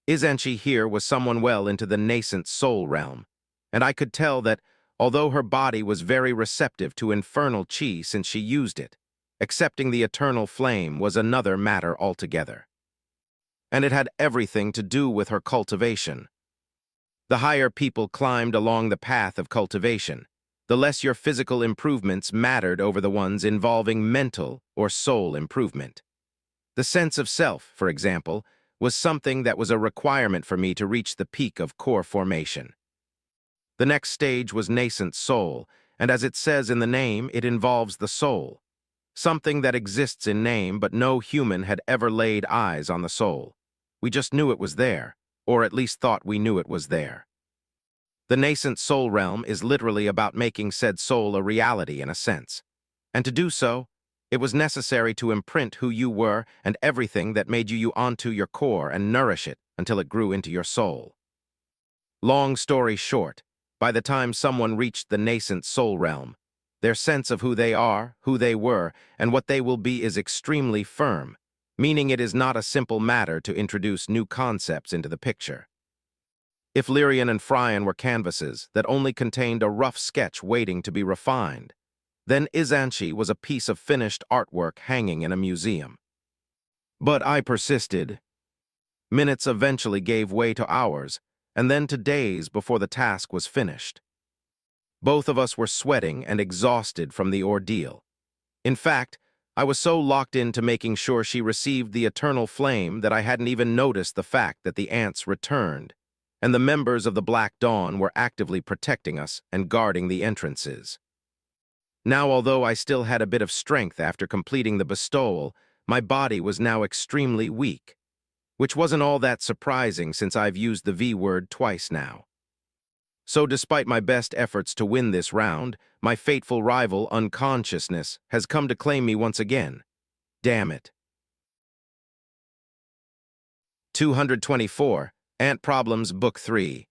S1: Izanshi here was someone well into the nascent soul realm, and I could tell that, although her body was very receptive to infernal chi since she used it, accepting the eternal flame was another matter altogether. And it had everything to do with her cultivation. The higher people climbed along the path of cultivation, the less your physical improvements mattered over the ones involving mental or soul improvement. The sense of self, for example, was something that was a requirement for me to reach the peak of core formation. The next stage was nascent soul, and as it says in the name, it involves the soul. Something that exists in name, but no human had ever laid eyes on the soul. We just knew it was there, or at least thought we knew it was there. The nascent soul realm is literally about making said soul a reality in a sense. And to do so, it was necessary to imprint who you were and everything that made you onto your core and nourish it until it grew into your soul. Long story short, by the time someone reached the nascent soul realm, their sense of who they are, who they were, and what they will be is extremely firm, meaning it is not a simple matter to introduce new concepts into the picture. If Lyrian and Phrion were canvases that only contained a rough sketch waiting to be refined, then Izanshi was a piece of finished artwork hanging in a museum. But I persisted. Minutes eventually gave way to hours, and then to days before the task was finished. Both of us were sweating and exhausted from the ordeal. In fact, I was so locked into making sure she received the eternal flame that I hadn't even noticed the fact that the ants returned, and the members of the Black Dawn were actively protecting us and guarding the entrances. Now, although I still had a bit of strength after completing the bestowal, my body was now extremely weak, which wasn't all that surprising since I've used the V word twice now. So despite my best efforts to win this round, my fateful rival, unconsciousness, has come to claim me once again. Damn it. 224. Ant Problems, Book 3.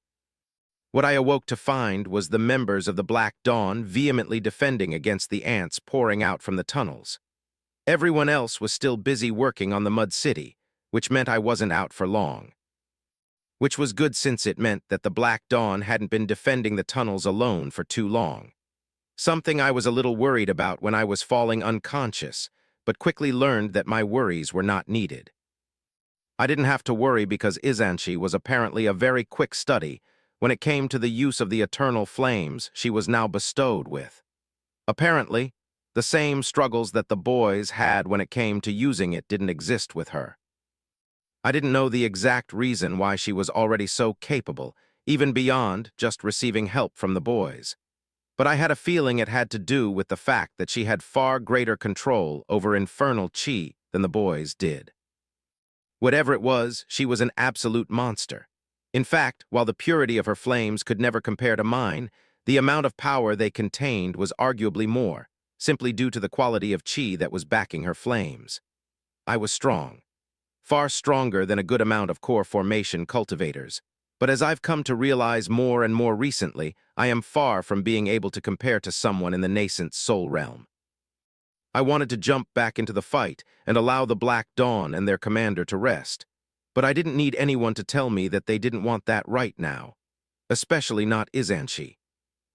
S1: What I awoke to find was the members of the Black Dawn vehemently defending against the ants pouring out from the tunnels. Everyone else was still busy working on the Mud City, which meant I wasn't out for long. Which was good since it meant that the Black Dawn hadn't been defending the tunnels alone for too long. Something I was a little worried about when I was falling unconscious, but quickly learned that my worries were not needed. I didn't have to worry because Izanshi was apparently a very quick study when it came to the use of the eternal flames she was now bestowed with. Apparently, the same struggles that the boys had when it came to using it didn't exist with her. I didn't know the exact reason why she was already so capable, even beyond just receiving help from the boys. But I had a feeling it had to do with the fact that she had far greater control over infernal chi than the boys did. Whatever it was, she was an absolute monster. In fact, while the purity of her flames could never compare to mine, the amount of power they contained was arguably more, simply due to the quality of chi that was backing her flames. I was strong. Far stronger than a good amount of core formation cultivators. But as I've come to realize more and more recently, I am far from being able to compare to someone in the nascent soul realm. I wanted to jump back into the fight and allow the Black Dawn and their commander to rest. But I didn't need anyone to tell me that they didn't want that right now. Especially not Izanshi.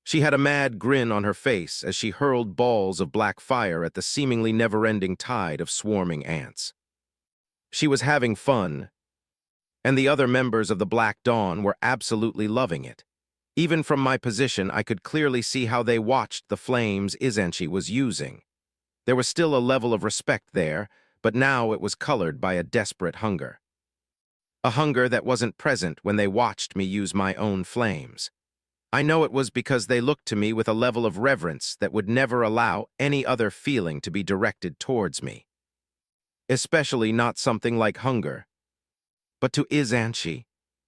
S1: She had a mad grin on her face as she hurled balls of black fire at the seemingly never-ending tide of swarming ants. She was having fun, and the other members of the Black Dawn were absolutely loving it. Even from my position, I could clearly see how they watched the flames Izanshi was using. There was still a level of respect there, but now it was colored by a desperate hunger. A hunger that wasn't present when they watched me use my own flames. I know it was because they looked to me with a level of reverence that would never allow any other feeling to be directed towards me. Especially not something like hunger. But to Izanshi,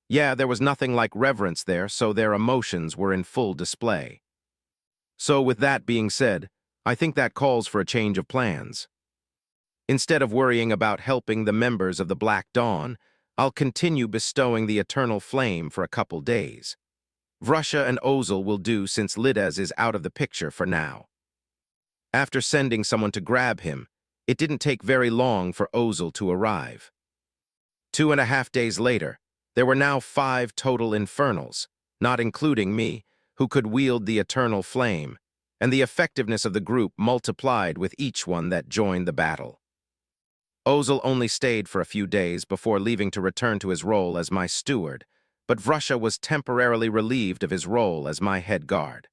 S1: yeah, there was nothing like reverence there, so their emotions were in full display. So with that being said, I think that calls for a change of plans. Instead of worrying about helping the members of the Black Dawn, I'll continue bestowing the eternal flame for a couple days. Vrusha and Ozel will do since Lides is out of the picture for now. After sending someone to grab him, it didn't take very long for Ozel to arrive. 2.5 days later, there were now 5 total Infernals, not including me, who could wield the eternal flame, and the effectiveness of the group multiplied with each one that joined the battle. Ozel only stayed for a few days before leaving to return to his role as my steward, but Vrusha was temporarily relieved of his role as my head guard.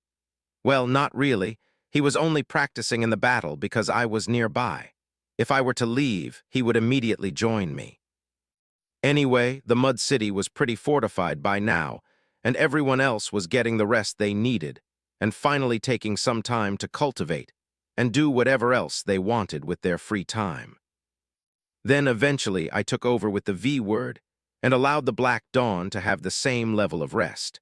S1: Well, not really. He was only practicing in the battle because I was nearby. If I were to leave, he would immediately join me. Anyway, the Mud City was pretty fortified by now, and everyone else was getting the rest they needed, and finally taking some time to cultivate and do whatever else they wanted with their free time. Then eventually I took over with the V word and allowed the Black Dawn to have the same level of rest.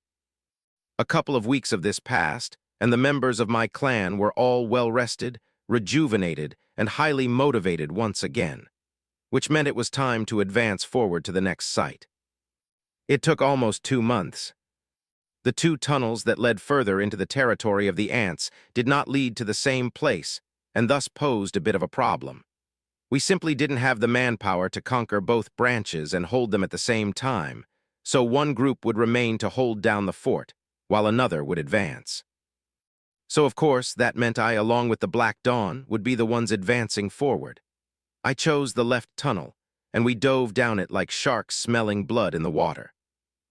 S1: A couple of weeks of this passed, and the members of my clan were all well-rested, rejuvenated, and highly motivated once again, which meant it was time to advance forward to the next site. It took almost 2 months, The two tunnels that led further into the territory of the ants did not lead to the same place, and thus posed a bit of a problem. We simply didn't have the manpower to conquer both branches and hold them at the same time, so one group would remain to hold down the fort, while another would advance. So of course, that meant I, along with the Black Dawn, would be the ones advancing forward. I chose the left tunnel, and we dove down it like sharks smelling blood in the water.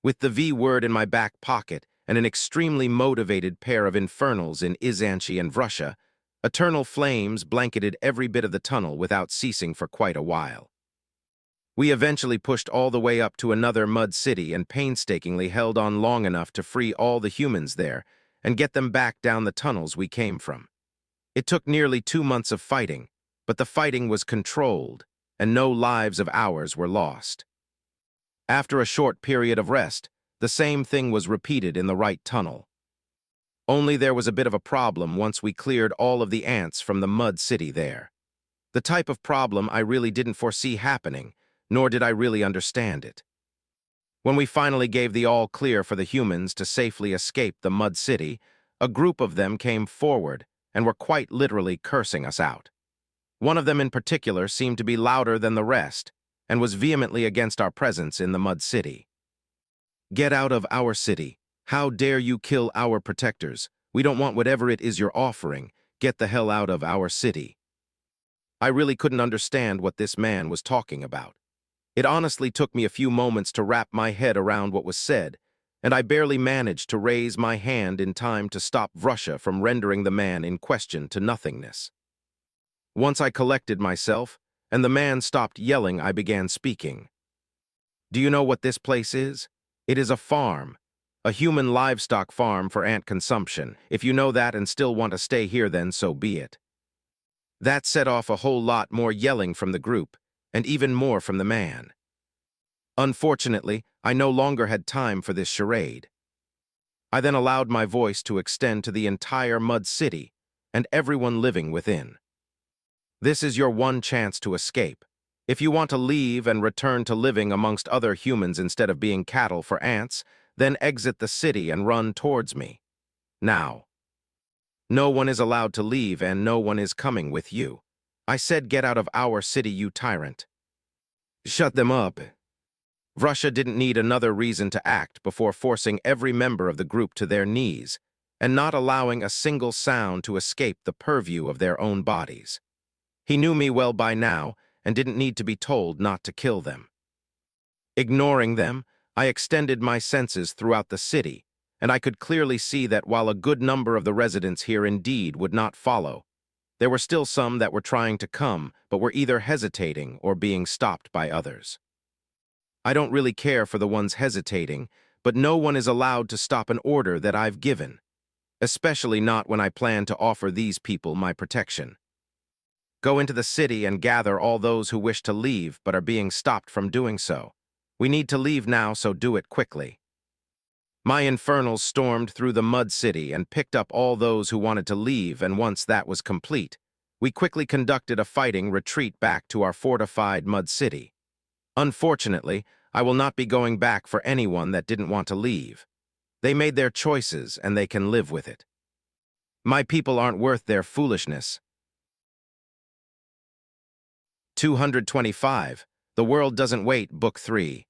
S1: With the V word in my back pocket and an extremely motivated pair of Infernals in Izanchi and Vrusha, eternal flames blanketed every bit of the tunnel without ceasing for quite a while. We eventually pushed all the way up to another mud city and painstakingly held on long enough to free all the humans there and get them back down the tunnels we came from. It took nearly 2 months of fighting, but the fighting was controlled, and no lives of ours were lost. After a short period of rest, the same thing was repeated in the right tunnel. Only there was a bit of a problem once we cleared all of the ants from the mud city there. The type of problem I really didn't foresee happening, nor did I really understand it. When we finally gave the all clear for the humans to safely escape the mud city, a group of them came forward and were quite literally cursing us out. One of them in particular seemed to be louder than the rest and was vehemently against our presence in the mud city. "Get out of our city. How dare you kill our protectors? We don't want whatever it is you're offering. Get the hell out of our city." I really couldn't understand what this man was talking about. It honestly took me a few moments to wrap my head around what was said, and I barely managed to raise my hand in time to stop Vrusha from rendering the man in question to nothingness. Once I collected myself, and the man stopped yelling, I began speaking. "Do you know what this place is? It is a farm. A human livestock farm for ant consumption. If you know that and still want to stay here, then so be it." That set off a whole lot more yelling from the group, and even more from the man. Unfortunately, I no longer had time for this charade. I then allowed my voice to extend to the entire mud city and everyone living within. This is your one chance to escape. If you want to leave and return to living amongst other humans instead of being cattle for ants, then exit the city and run towards me. Now. No one is allowed to leave and no one is coming with you. I said get out of our city, you tyrant. Shut them up. Vrusha didn't need another reason to act before forcing every member of the group to their knees and not allowing a single sound to escape the purview of their own bodies. He knew me well by now and didn't need to be told not to kill them. Ignoring them, I extended my senses throughout the city, and I could clearly see that while a good number of the residents here indeed would not follow, there were still some that were trying to come but were either hesitating or being stopped by others. I don't really care for the ones hesitating, but no one is allowed to stop an order that I've given, especially not when I plan to offer these people my protection. Go into the city and gather all those who wish to leave but are being stopped from doing so. We need to leave now, so do it quickly. My Infernals stormed through the mud city and picked up all those who wanted to leave, and once that was complete, we quickly conducted a fighting retreat back to our fortified mud city. Unfortunately, I will not be going back for anyone that didn't want to leave. They made their choices and they can live with it. My people aren't worth their foolishness. 225. The World Doesn't Wait, Book 3.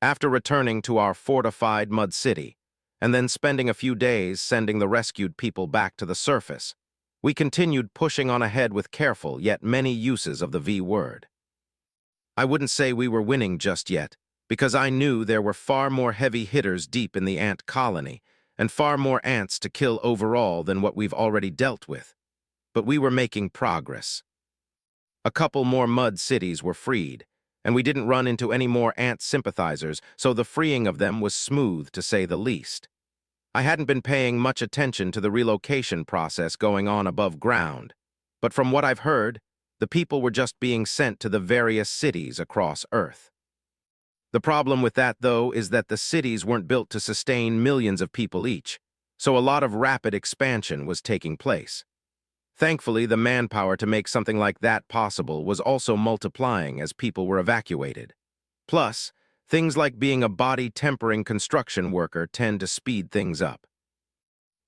S1: After returning to our fortified mud city, and then spending a few days sending the rescued people back to the surface, we continued pushing on ahead with careful yet many uses of the V word. I wouldn't say we were winning just yet, because I knew there were far more heavy hitters deep in the ant colony, and far more ants to kill overall than what we've already dealt with. But we were making progress. A couple more mud cities were freed, and we didn't run into any more ant sympathizers, so the freeing of them was smooth, to say the least. I hadn't been paying much attention to the relocation process going on above ground, but from what I've heard, the people were just being sent to the various cities across Earth. The problem with that, though, is that the cities weren't built to sustain millions of people each, so a lot of rapid expansion was taking place. Thankfully, the manpower to make something like that possible was also multiplying as people were evacuated. Plus, Things like being a body-tempering construction worker tend to speed things up.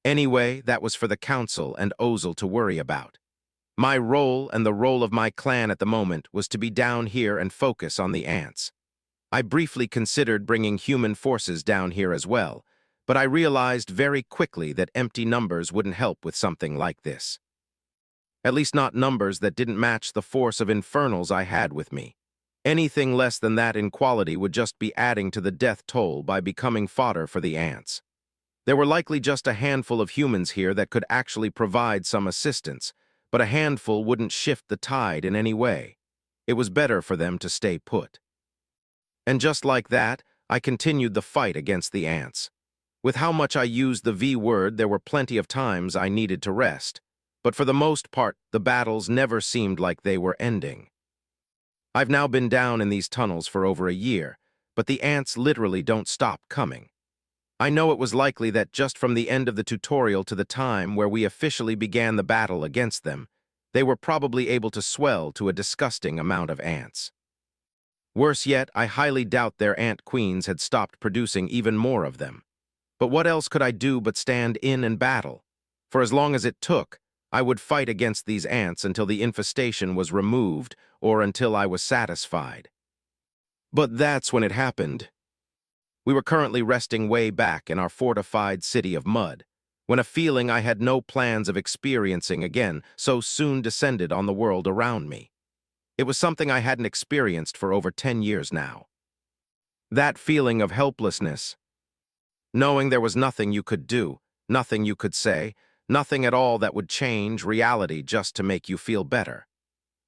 S1: Anyway, that was for the council and Ozil to worry about. My role and the role of my clan at the moment was to be down here and focus on the ants. I briefly considered bringing human forces down here as well, but I realized very quickly that empty numbers wouldn't help with something like this. At least not numbers that didn't match the force of infernals I had with me. Anything less than that in quality would just be adding to the death toll by becoming fodder for the ants. There were likely just a handful of humans here that could actually provide some assistance, but a handful wouldn't shift the tide in any way. It was better for them to stay put. And just like that, I continued the fight against the ants. With how much I used the V word, there were plenty of times I needed to rest, but for the most part, the battles never seemed like they were ending. I've now been down in these tunnels for over a year, but the ants literally don't stop coming. I know it was likely that just from the end of the tutorial to the time where we officially began the battle against them, they were probably able to swell to a disgusting amount of ants. Worse yet, I highly doubt their ant queens had stopped producing even more of them. But what else could I do but stand in and battle? For as long as it took, I would fight against these ants until the infestation was removed or until I was satisfied. But that's when it happened. We were currently resting way back in our fortified city of mud, when a feeling I had no plans of experiencing again so soon descended on the world around me. It was something I hadn't experienced for over 10 years now. That feeling of helplessness, knowing there was nothing you could do, nothing you could say, nothing at all that would change reality just to make you feel better.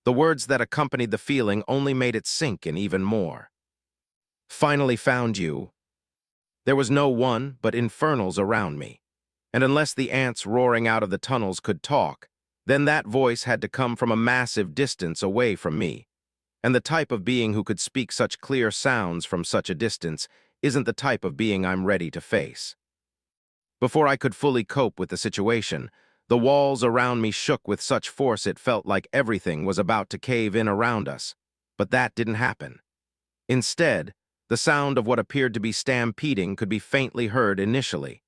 S1: The words that accompanied the feeling only made it sink in even more. Finally found you. There was no one but infernals around me, and unless the ants roaring out of the tunnels could talk, then that voice had to come from a massive distance away from me. And the type of being who could speak such clear sounds from such a distance isn't the type of being I'm ready to face. Before I could fully cope with the situation, the walls around me shook with such force it felt like everything was about to cave in around us. But that didn't happen. Instead, the sound of what appeared to be stampeding could be faintly heard initially,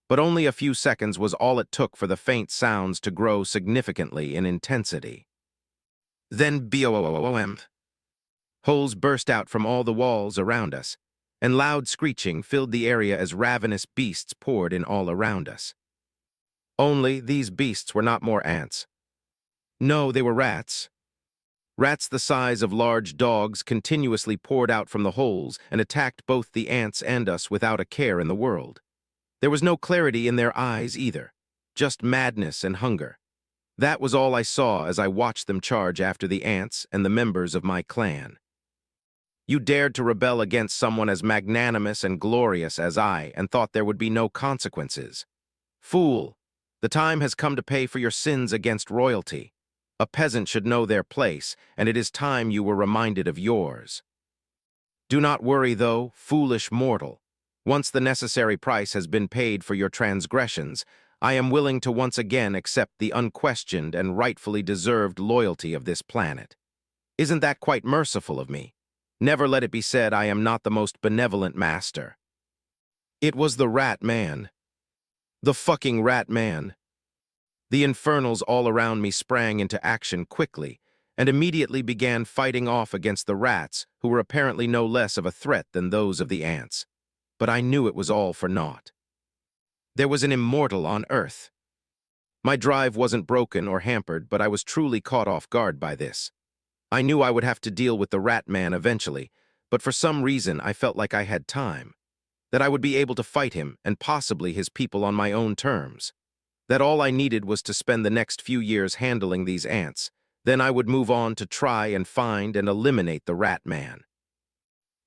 S1: but only a few seconds was all it took for the faint sounds to grow significantly in intensity. Then BOOM. Holes burst out from all the walls around us, and loud screeching filled the area as ravenous beasts poured in all around us. Only these beasts were not more ants. No, they were rats. Rats the size of large dogs continuously poured out from the holes and attacked both the ants and us without a care in the world. There was no clarity in their eyes either, just madness and hunger. That was all I saw as I watched them charge after the ants and the members of my clan. You dared to rebel against someone as magnanimous and glorious as I and thought there would be no consequences. Fool, the time has come to pay for your sins against royalty. A peasant should know their place, and it is time you were reminded of yours. Do not worry, though, foolish mortal. Once the necessary price has been paid for your transgressions, I am willing to once again accept the unquestioned and rightfully deserved loyalty of this planet. Isn't that quite merciful of me? Never let it be said I am not the most benevolent master. It was the Rat Man. The fucking Rat Man. The infernals all around me sprang into action quickly and immediately began fighting off against the rats, who were apparently no less of a threat than those of the ants. But I knew it was all for naught. There was an immortal on Earth. My drive wasn't broken or hampered, but I was truly caught off guard by this. I knew I would have to deal with the Rat Man eventually, but for some reason I felt like I had time, that I would be able to fight him and possibly his people on my own terms. That all I needed was to spend the next few years handling these ants, then I would move on to try and find and eliminate the Rat Man.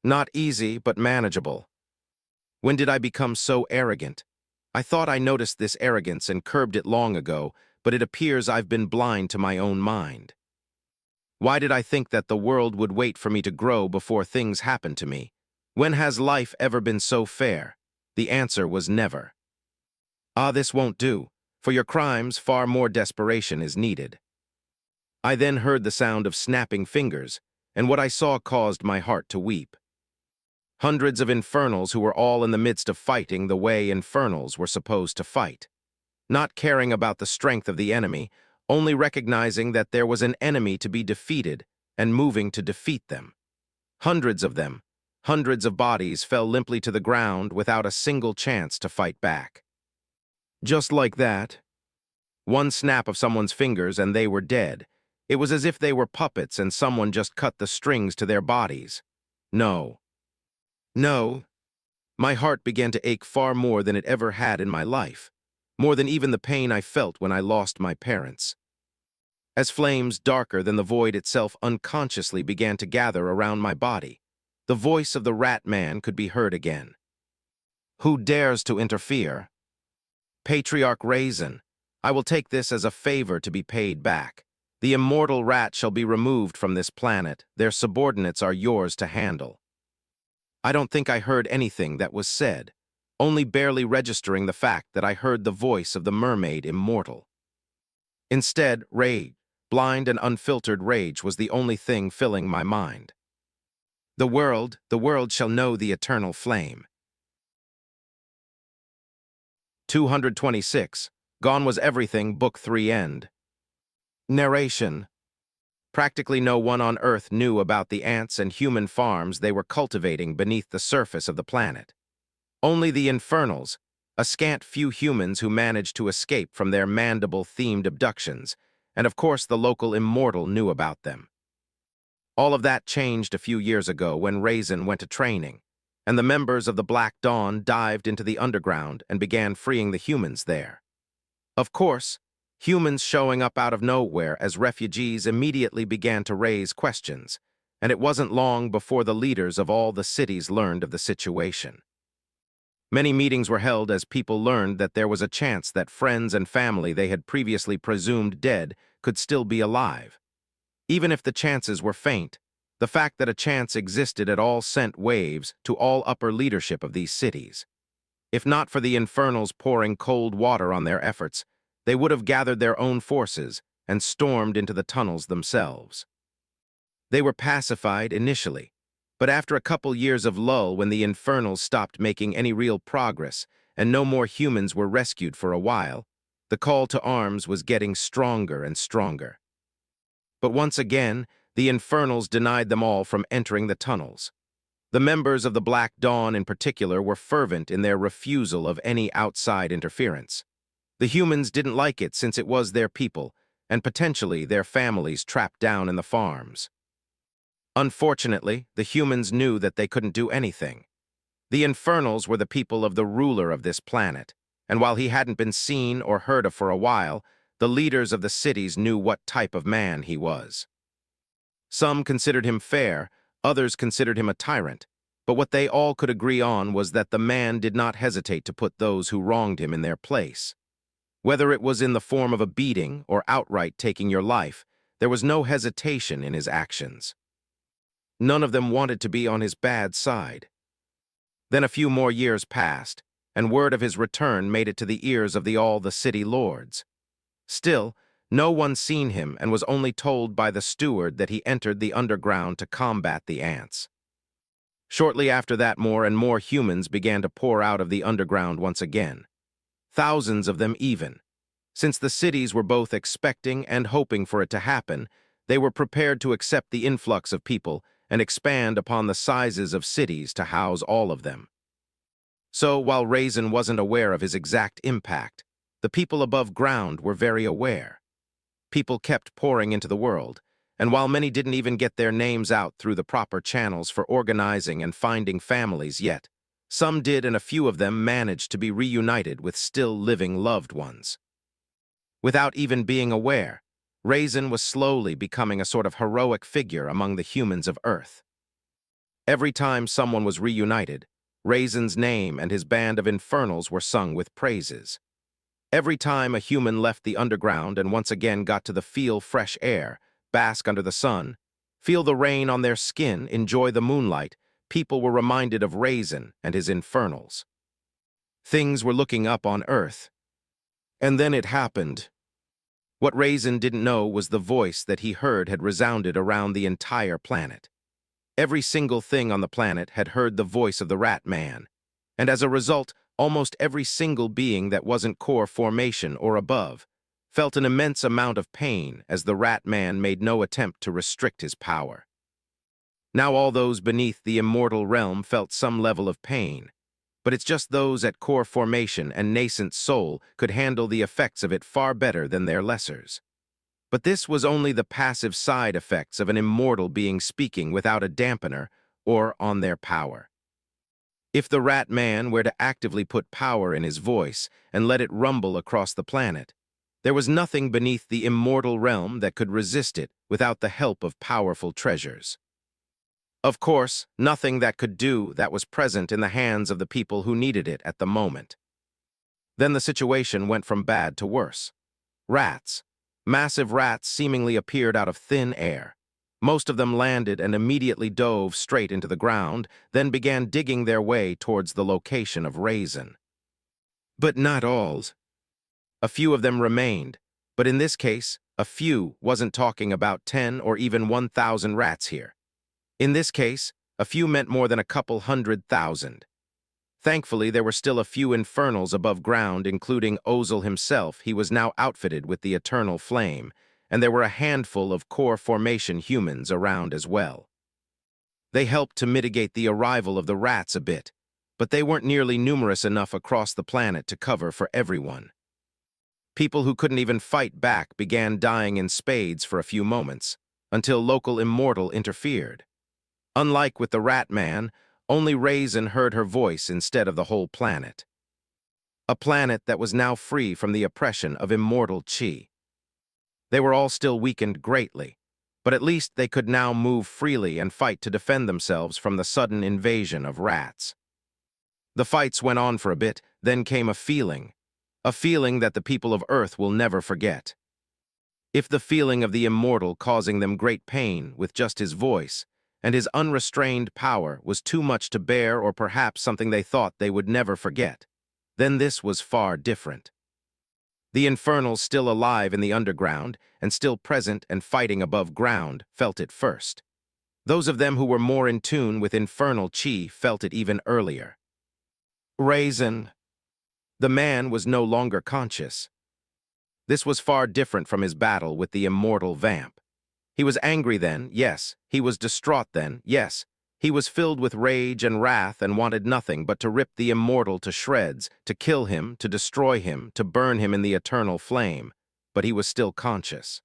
S1: Not easy, but manageable. When did I become so arrogant? I thought I noticed this arrogance and curbed it long ago, but it appears I've been blind to my own mind. Why did I think that the world would wait for me to grow before things happened to me? When has life ever been so fair? The answer was never. This won't do. For your crimes, far more desperation is needed. I then heard the sound of snapping fingers, and what I saw caused my heart to weep. Hundreds of Infernals who were all in the midst of fighting the way Infernals were supposed to fight. Not caring about the strength of the enemy, only recognizing that there was an enemy to be defeated and moving to defeat them. Hundreds of them, hundreds of bodies fell limply to the ground without a single chance to fight back. Just like that, one snap of someone's fingers and they were dead. It was as if they were puppets and someone just cut the strings to their bodies. No. No. My heart began to ache far more than it ever had in my life, more than even the pain I felt when I lost my parents. As flames darker than the void itself unconsciously began to gather around my body, the voice of the rat man could be heard again. Who dares to interfere? Patriarch Raizen, I will take this as a favor to be paid back. The immortal rat shall be removed from this planet. Their subordinates are yours to handle. I don't think I heard anything that was said, only barely registering the fact that I heard the voice of the mermaid immortal. Instead, rage, blind and unfiltered rage, was the only thing filling my mind. The world shall know the eternal flame. 226. Gone Was Everything, Book 3 End. Narration. Practically no one on Earth knew about the ants and human farms they were cultivating beneath the surface of the planet. Only the Infernals, a scant few humans who managed to escape from their mandible-themed abductions, and of course the local immortal knew about them. All of that changed a few years ago when Raizen went to training, and the members of the Black Dawn dived into the underground and began freeing the humans there. Of course, humans showing up out of nowhere as refugees immediately began to raise questions, and it wasn't long before the leaders of all the cities learned of the situation. Many meetings were held as people learned that there was a chance that friends and family they had previously presumed dead could still be alive. Even if the chances were faint, the fact that a chance existed at all sent waves to all upper leadership of these cities. If not for the Infernals pouring cold water on their efforts, they would have gathered their own forces and stormed into the tunnels themselves. They were pacified initially, but after a couple years of lull when the Infernals stopped making any real progress and no more humans were rescued for a while, the call to arms was getting stronger and stronger. But once again, the Infernals denied them all from entering the tunnels. The members of the Black Dawn in particular were fervent in their refusal of any outside interference. The humans didn't like it since it was their people, and potentially their families trapped down in the farms. Unfortunately, the humans knew that they couldn't do anything. The Infernals were the people of the ruler of this planet, and while he hadn't been seen or heard of for a while, the leaders of the cities knew what type of man he was. Some considered him fair, others considered him a tyrant, but what they all could agree on was that the man did not hesitate to put those who wronged him in their place. Whether it was in the form of a beating or outright taking your life, there was no hesitation in his actions. None of them wanted to be on his bad side. Then a few more years passed, and word of his return made it to the ears of all the city lords. Still, no one seen him and was only told by the steward that he entered the underground to combat the ants. Shortly after that, more and more humans began to pour out of the underground once again. Thousands of them even. Since the cities were both expecting and hoping for it to happen, they were prepared to accept the influx of people and expand upon the sizes of cities to house all of them. So, while Raizen wasn't aware of his exact impact, the people above ground were very aware. People kept pouring into the world, and while many didn't even get their names out through the proper channels for organizing and finding families yet, some did, and a few of them managed to be reunited with still living loved ones. Without even being aware, Raizen was slowly becoming a sort of heroic figure among the humans of Earth. Every time someone was reunited, Raizen's name and his band of Infernals were sung with praises. Every time a human left the underground and once again got to feel fresh air, bask under the sun, feel the rain on their skin, enjoy the moonlight, people were reminded of Raizen and his Infernals. Things were looking up on Earth. And then it happened. What Raizen didn't know was the voice that he heard had resounded around the entire planet. Every single thing on the planet had heard the voice of the Rat Man, and as a result, almost every single being that wasn't core formation or above felt an immense amount of pain as the Rat Man made no attempt to restrict his power. Now all those beneath the immortal realm felt some level of pain, but it's just those at core formation and nascent soul could handle the effects of it far better than their lessers. But this was only the passive side effects of an immortal being speaking without a dampener or on their power. If the Rat Man were to actively put power in his voice and let it rumble across the planet, there was nothing beneath the immortal realm that could resist it without the help of powerful treasures. Of course, nothing that could do that was present in the hands of the people who needed it at the moment. Then the situation went from bad to worse. Rats, massive rats seemingly appeared out of thin air. Most of them landed and immediately dove straight into the ground, then began digging their way towards the location of Raizen. But not all. A few of them remained, but in this case, a few wasn't talking about 10 or even 1,000 rats here. In this case, a few meant more than a couple 100,000. Thankfully, there were still a few infernals above ground, including Ozil himself. He was now outfitted with the eternal flame, and there were a handful of core formation humans around as well. They helped to mitigate the arrival of the rats a bit, but they weren't nearly numerous enough across the planet to cover for everyone. People who couldn't even fight back began dying in spades for a few moments, until local immortal interfered. Unlike with the Rat Man, only Raizen heard her voice instead of the whole planet. A planet that was now free from the oppression of immortal chi. They were all still weakened greatly, but at least they could now move freely and fight to defend themselves from the sudden invasion of rats. The fights went on for a bit, then came a feeling that the people of Earth will never forget. If the feeling of the immortal causing them great pain with just his voice, and his unrestrained power was too much to bear or perhaps something they thought they would never forget, then this was far different. The Infernals still alive in the underground and still present and fighting above ground felt it first. Those of them who were more in tune with infernal chi felt it even earlier. Raizen. The man was no longer conscious. This was far different from his battle with the immortal vamp. He was angry then, yes. He was distraught then, yes. He was filled with rage and wrath and wanted nothing but to rip the immortal to shreds, to kill him, to destroy him, to burn him in the eternal flame. But he was still conscious.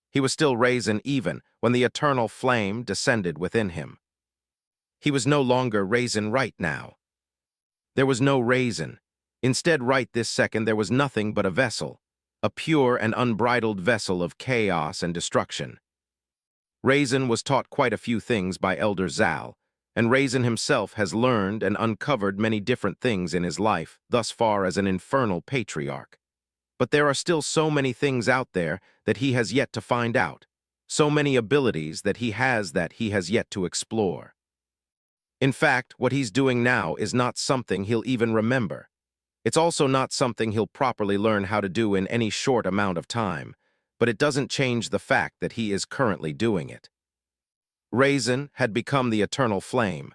S1: He was still Raizen even when the eternal flame descended within him. He was no longer Raizen right now. There was no Raizen. Instead, right this second, there was nothing but a vessel. A pure and unbridled vessel of chaos and destruction. Raizen was taught quite a few things by Elder Zal, and Raizen himself has learned and uncovered many different things in his life, thus far as an infernal patriarch. But there are still so many things out there that he has yet to find out, so many abilities that he has yet to explore. In fact, what he's doing now is not something he'll even remember. It's also not something he'll properly learn how to do in any short amount of time, but it doesn't change the fact that he is currently doing it. Raizen had become the eternal flame.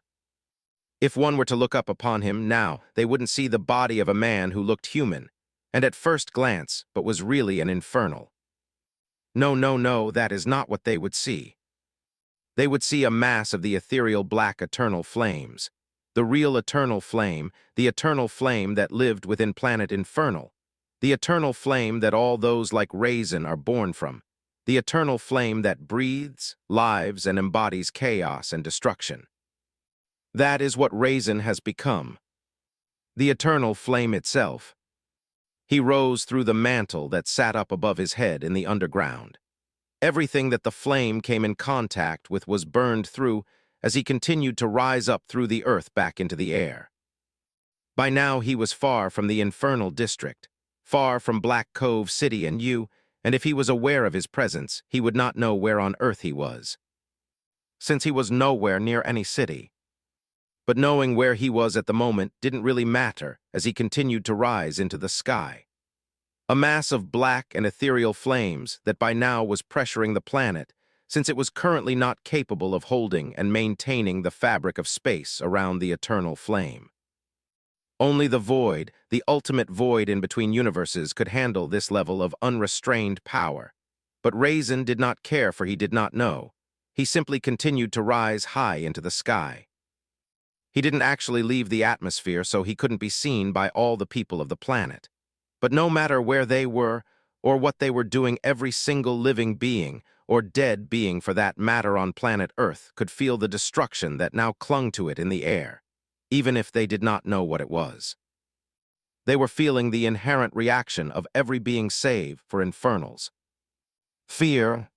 S1: If one were to look up upon him now, they wouldn't see the body of a man who looked human, and at first glance, but was really an infernal. No, that is not what they would see. They would see a mass of the ethereal black eternal flames. The real eternal flame, the eternal flame that lived within planet Infernal, the eternal flame that all those like Raizen are born from, the eternal flame that breathes, lives, and embodies chaos and destruction. That is what Raizen has become. The eternal flame itself. He rose through the mantle that sat up above his head in the underground. Everything that the flame came in contact with was burned through as he continued to rise up through the earth back into the air. By now he was far from the infernal district, far from Black Cove City and if he was aware of his presence, he would not know where on earth he was, since he was nowhere near any city. But knowing where he was at the moment didn't really matter as he continued to rise into the sky. A mass of black and ethereal flames that by now was pressuring the planet since it was currently not capable of holding and maintaining the fabric of space around the eternal flame. Only the void, the ultimate void in between universes, could handle this level of unrestrained power. But Raizen did not care, for he did not know. He simply continued to rise high into the sky. He didn't actually leave the atmosphere, so he couldn't be seen by all the people of the planet. But no matter where they were, or what they were doing, every single living being, or dead being for that matter on planet Earth, could feel the destruction that now clung to it in the air, even if they did not know what it was. They were feeling the inherent reaction of every being save for Infernals. Fear.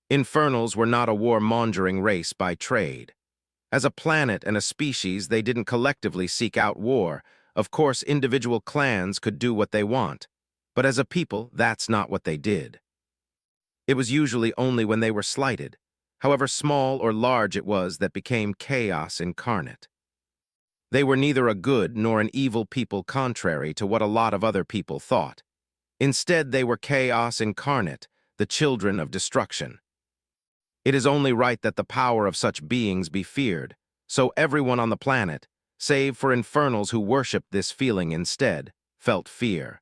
S1: Infernals were not a war-mongering race by trade. As a planet and a species, they didn't collectively seek out war. Of course, individual clans could do what they want, but as a people, that's not what they did. It was usually only when they were slighted, however small or large it was, that became chaos incarnate. They were neither a good nor an evil people, contrary to what a lot of other people thought. Instead, they were chaos incarnate, the children of destruction. It is only right that the power of such beings be feared, so everyone on the planet, save for Infernals who worshipped this feeling instead, felt fear.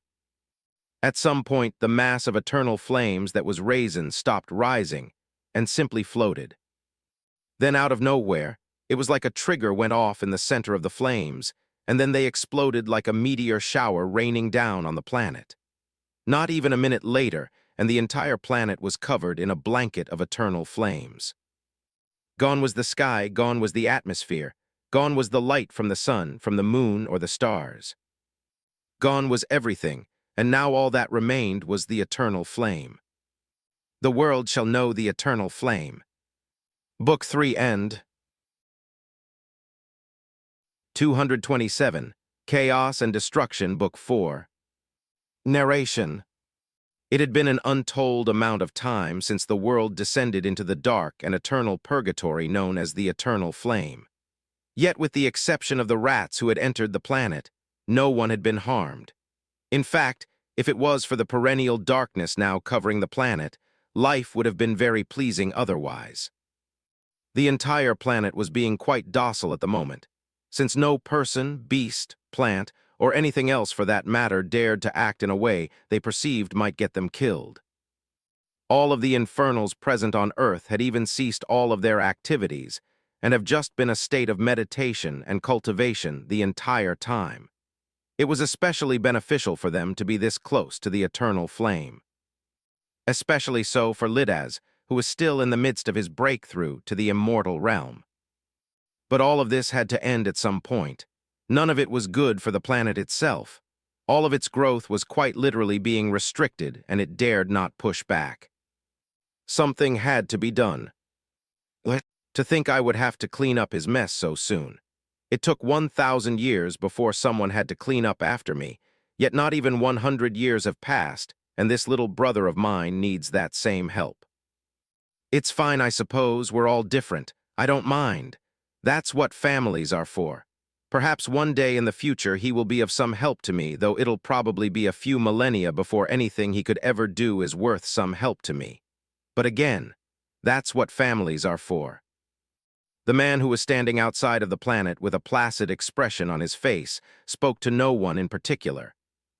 S1: At some point, the mass of eternal flames that was Raizen stopped rising and simply floated. Then out of nowhere, it was like a trigger went off in the center of the flames, and then they exploded like a meteor shower raining down on the planet. Not even a minute later, and the entire planet was covered in a blanket of eternal flames. Gone was the sky, gone was the atmosphere, gone was the light from the sun, from the moon, or the stars. Gone was everything, and now all that remained was the eternal flame. The world shall know the eternal flame. Book 3 End. 227. Chaos and Destruction, Book 4. Narration. It had been an untold amount of time since the world descended into the dark and eternal purgatory known as the Eternal Flame. Yet, with the exception of the rats who had entered the planet, no one had been harmed. In fact, if it was for the perennial darkness now covering the planet, life would have been very pleasing otherwise. The entire planet was being quite docile at the moment, since no person, beast, plant, or anything else for that matter dared to act in a way they perceived might get them killed. All of the Infernals present on Earth had even ceased all of their activities and have just been a state of meditation and cultivation the entire time. It was especially beneficial for them to be this close to the eternal flame. Especially so for Lidaz, who was still in the midst of his breakthrough to the immortal realm. But all of this had to end at some point. None of it was good for the planet itself. All of its growth was quite literally being restricted, and it dared not push back. Something had to be done. To think I would have to clean up his mess so soon. It took 1,000 years before someone had to clean up after me, yet not even 100 years have passed, and this little brother of mine needs that same help. It's fine, I suppose. We're all different. I don't mind. That's what families are for. Perhaps one day in the future he will be of some help to me, though it'll probably be a few millennia before anything he could ever do is worth some help to me. But again, that's what families are for. The man who was standing outside of the planet with a placid expression on his face spoke to no one in particular.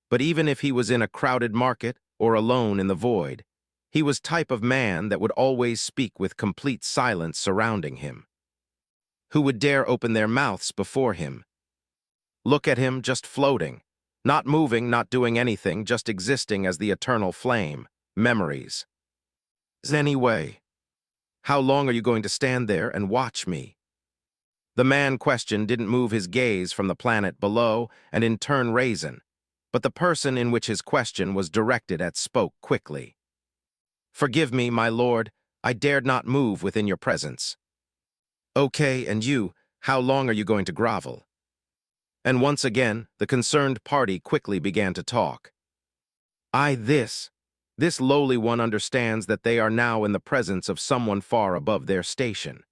S1: But even if he was in a crowded market or alone in the void, he was type of man that would always speak with complete silence surrounding him. Who would dare open their mouths before him? Look at him, just floating, not moving, not doing anything, just existing as the eternal flame, memories. Anyway, how long are you going to stand there and watch me? The man questioned didn't move his gaze from the planet below and in turn Raizen, but the person in which his question was directed at spoke quickly. Forgive me, my lord, I dared not move within your presence. Okay, and you, how long are you going to grovel? And once again, the concerned party quickly began to talk. This lowly one understands that they are now in the presence of someone far above their station.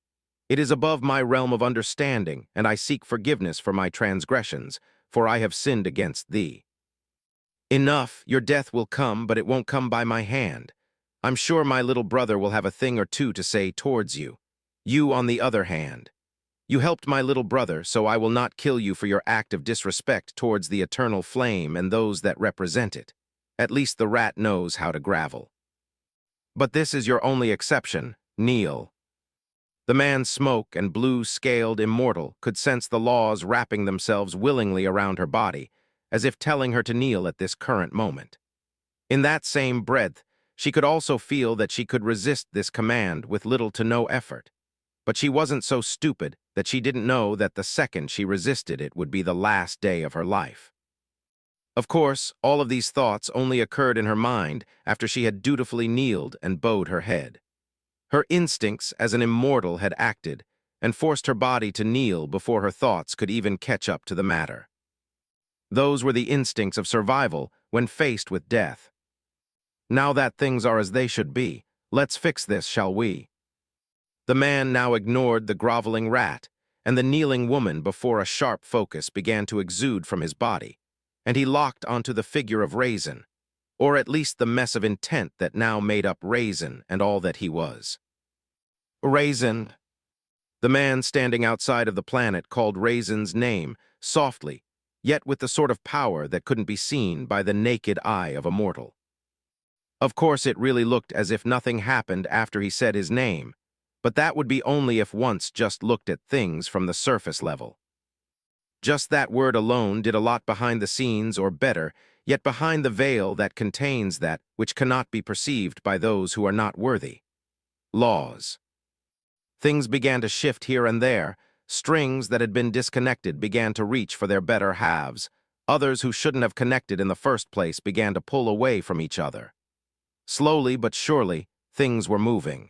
S1: It is above my realm of understanding, and I seek forgiveness for my transgressions, for I have sinned against thee. Enough, your death will come, but it won't come by my hand. I'm sure my little brother will have a thing or two to say towards you. You, on the other hand, you helped my little brother, so I will not kill you for your act of disrespect towards the eternal flame and those that represent it. At least the rat knows how to gravel. But this is your only exception, kneel. The man's smoke and blue-scaled immortal could sense the laws wrapping themselves willingly around her body, as if telling her to kneel at this current moment. In that same breath, she could also feel that she could resist this command with little to no effort. But she wasn't so stupid that she didn't know that the second she resisted it would be the last day of her life. Of course, all of these thoughts only occurred in her mind after she had dutifully kneeled and bowed her head. Her instincts as an immortal had acted and forced her body to kneel before her thoughts could even catch up to the matter. Those were the instincts of survival when faced with death. Now that things are as they should be, let's fix this, shall we? The man now ignored the groveling rat and the kneeling woman before a sharp focus began to exude from his body, and he locked onto the figure of Raizen, or at least the mess of intent that now made up Raizen and all that he was. Raizen. The man standing outside of the planet called Raizen's name, softly, yet with the sort of power that couldn't be seen by the naked eye of a mortal. Of course, it really looked as if nothing happened after he said his name, but that would be only if once just looked at things from the surface level. Just that word alone did a lot behind the scenes, or better, yet behind the veil that contains that which cannot be perceived by those who are not worthy. Laws. Things began to shift here and there. Strings that had been disconnected began to reach for their better halves. Others who shouldn't have connected in the first place began to pull away from each other. Slowly but surely, things were moving.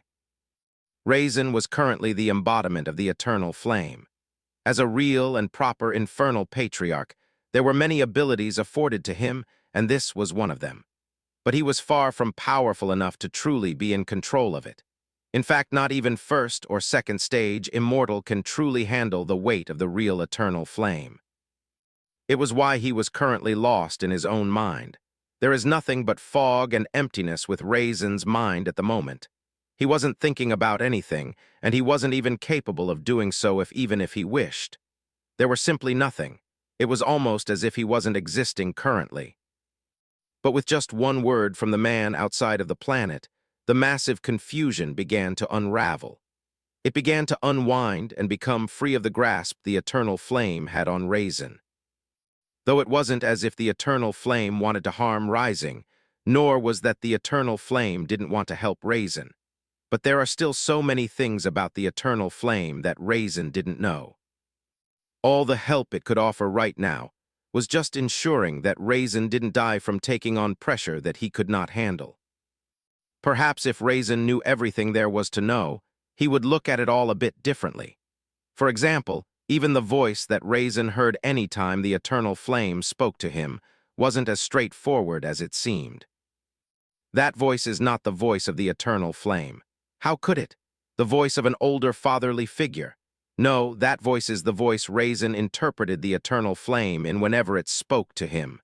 S1: Raizen was currently the embodiment of the eternal flame. As a real and proper infernal patriarch, there were many abilities afforded to him, and this was one of them. But he was far from powerful enough to truly be in control of it. In fact, not even first or second stage immortal can truly handle the weight of the real eternal flame. It was why he was currently lost in his own mind. There is nothing but fog and emptiness with Raizen's mind at the moment. He wasn't thinking about anything, and he wasn't even capable of doing so even if he wished. There was simply nothing. It was almost as if he wasn't existing currently. But with just one word from the man outside of the planet, the massive confusion began to unravel. It began to unwind and become free of the grasp the eternal flame had on Raizen. Though it wasn't as if the eternal flame wanted to harm Raizen, nor was that the eternal flame didn't want to help Raizen. But there are still so many things about the eternal flame that Raizen didn't know. All the help it could offer right now was just ensuring that Raizen didn't die from taking on pressure that he could not handle. Perhaps if Raizen knew everything there was to know, he would look at it all a bit differently. For example, even the voice that Raizen heard any time the eternal flame spoke to him wasn't as straightforward as it seemed. That voice is not the voice of the eternal flame. How could it? The voice of an older fatherly figure. No, that voice is the voice Raizen interpreted the eternal flame in whenever it spoke to him.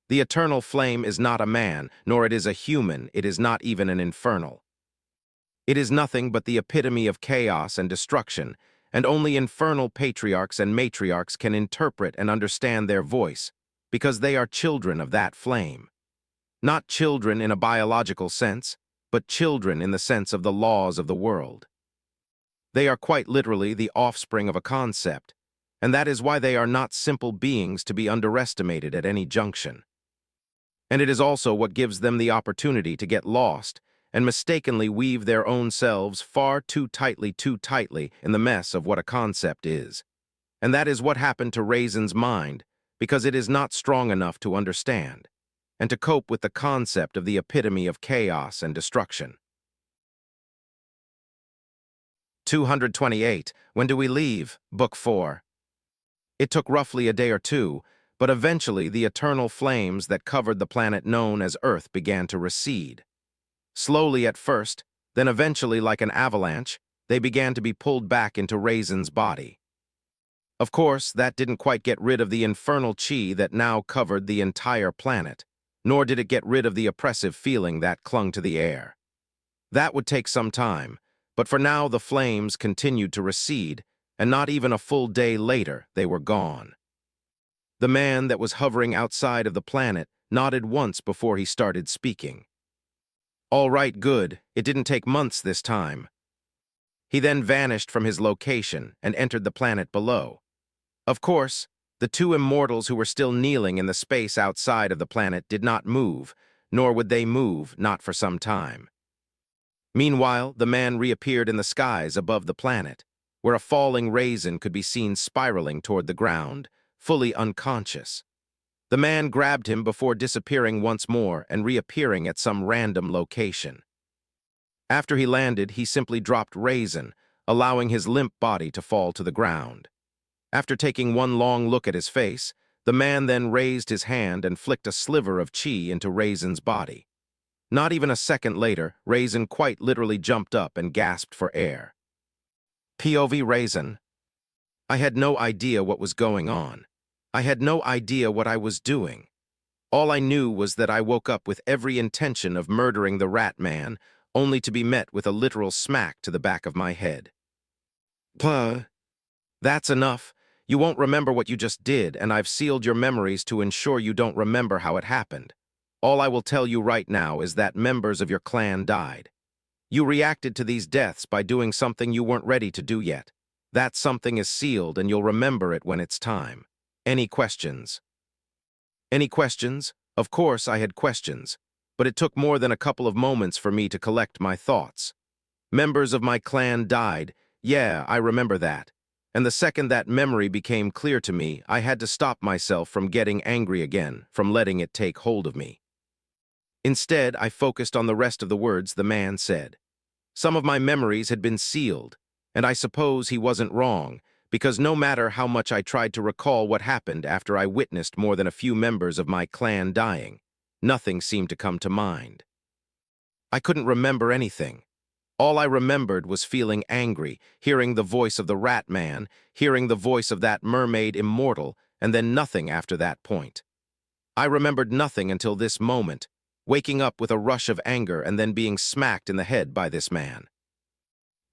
S1: The eternal flame is not a man, nor it is a human, it is not even an infernal. It is nothing but the epitome of chaos and destruction, and only infernal patriarchs and matriarchs can interpret and understand their voice, because they are children of that flame. Not children in a biological sense, but children in the sense of the laws of the world. They are quite literally the offspring of a concept, and that is why they are not simple beings to be underestimated at any junction. And it is also what gives them the opportunity to get lost and mistakenly weave their own selves far too tightly in the mess of what a concept is. And that is what happened to Raizen's mind, because it is not strong enough to understand and to cope with the concept of the epitome of chaos and destruction. 228. When do we leave? Book 4. It took roughly a day or two, but eventually the eternal flames that covered the planet known as Earth began to recede. Slowly at first, then eventually like an avalanche, they began to be pulled back into Raizen's body. Of course, that didn't quite get rid of the infernal chi that now covered the entire planet, nor did it get rid of the oppressive feeling that clung to the air. That would take some time, but for now the flames continued to recede, and not even a full day later they were gone. The man that was hovering outside of the planet nodded once before he started speaking. All right, good. It didn't take months this time. He then vanished from his location and entered the planet below. Of course, the two immortals who were still kneeling in the space outside of the planet did not move, nor would they move, not for some time. Meanwhile, the man reappeared in the skies above the planet, where a falling Raizen could be seen spiraling toward the ground, fully unconscious. The man grabbed him before disappearing once more and reappearing at some random location. After he landed, he simply dropped Raizen, allowing his limp body to fall to the ground. After taking one long look at his face, the man then raised his hand and flicked a sliver of chi into Raizen's body. Not even a second later, Raizen quite literally jumped up and gasped for air. POV Raizen. I had no idea what was going on. I had no idea what I was doing. All I knew was that I woke up with every intention of murdering the rat man, only to be met with a literal smack to the back of my head. Puh. That's enough. You won't remember what you just did, and I've sealed your memories to ensure you don't remember how it happened. All I will tell you right now is that members of your clan died. You reacted to these deaths by doing something you weren't ready to do yet. That something is sealed, and you'll remember it when it's time. Any questions? Any questions? Of course I had questions, but it took more than a couple of moments for me to collect my thoughts. Members of my clan died. Yeah, I remember that. And the second that memory became clear to me, I had to stop myself from getting angry again, from letting it take hold of me. Instead, I focused on the rest of the words the man said. Some of my memories had been sealed, and I suppose he wasn't wrong, because no matter how much I tried to recall what happened after I witnessed more than a few members of my clan dying, nothing seemed to come to mind. I couldn't remember anything. All I remembered was feeling angry, hearing the voice of the rat man, hearing the voice of that mermaid immortal, and then nothing after that point. I remembered nothing until this moment, waking up with a rush of anger and then being smacked in the head by this man.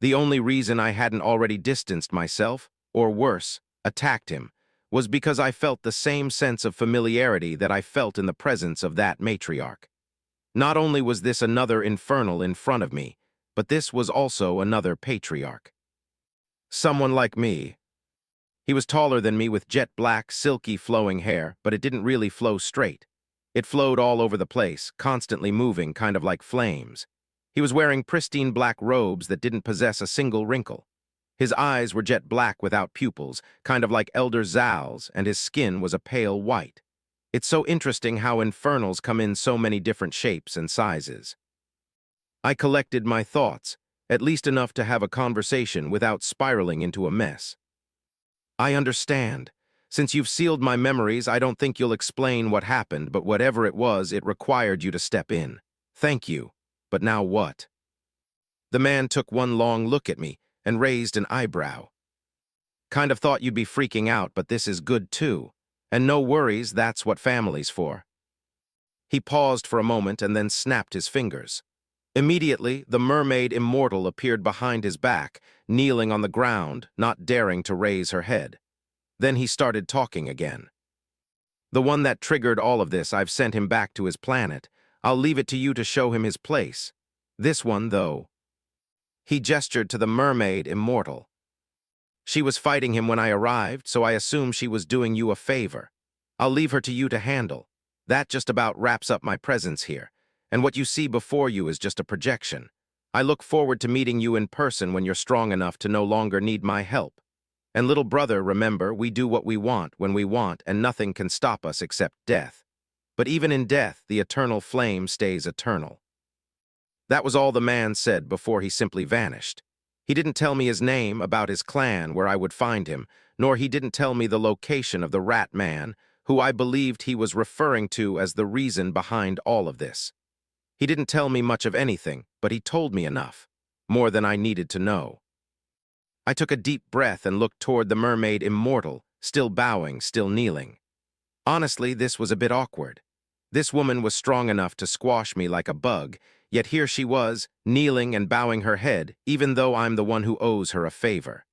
S1: The only reason I hadn't already distanced myself, or worse, attacked him, was because I felt the same sense of familiarity that I felt in the presence of that matriarch. Not only was this another Infernal in front of me, but this was also another patriarch. Someone like me. He was taller than me with jet black, silky flowing hair, but it didn't really flow straight. It flowed all over the place, constantly moving, kind of like flames. He was wearing pristine black robes that didn't possess a single wrinkle. His eyes were jet black without pupils, kind of like Elder Zal's, and his skin was a pale white. It's so interesting how Infernals come in so many different shapes and sizes. I collected my thoughts, at least enough to have a conversation without spiraling into a mess. I understand. Since you've sealed my memories, I don't think you'll explain what happened, but whatever it was, it required you to step in. Thank you. But now what? The man took one long look at me and raised an eyebrow. Kind of thought you'd be freaking out, but this is good too. And no worries, that's what family's for. He paused for a moment and then snapped his fingers. Immediately, the mermaid immortal appeared behind his back, kneeling on the ground, not daring to raise her head. Then he started talking again. The one that triggered all of this, I've sent him back to his planet. I'll leave it to you to show him his place. This one, though. He gestured to the mermaid immortal. She was fighting him when I arrived, so I assume she was doing you a favor. I'll leave her to you to handle. That just about wraps up my presence here. And what you see before you is just a projection. I look forward to meeting you in person when you're strong enough to no longer need my help. And little brother, remember, we do what we want when we want, and nothing can stop us except death. But even in death, the eternal flame stays eternal. That was all the man said before he simply vanished. He didn't tell me his name, about his clan, where I would find him, nor he didn't tell me the location of the rat man, who I believed he was referring to as the reason behind all of this. He didn't tell me much of anything, but he told me enough, more than I needed to know. I took a deep breath and looked toward the mermaid immortal, still bowing, still kneeling. Honestly, this was a bit awkward. This woman was strong enough to squash me like a bug, yet here she was, kneeling and bowing her head, even though I'm the one who owes her a favor.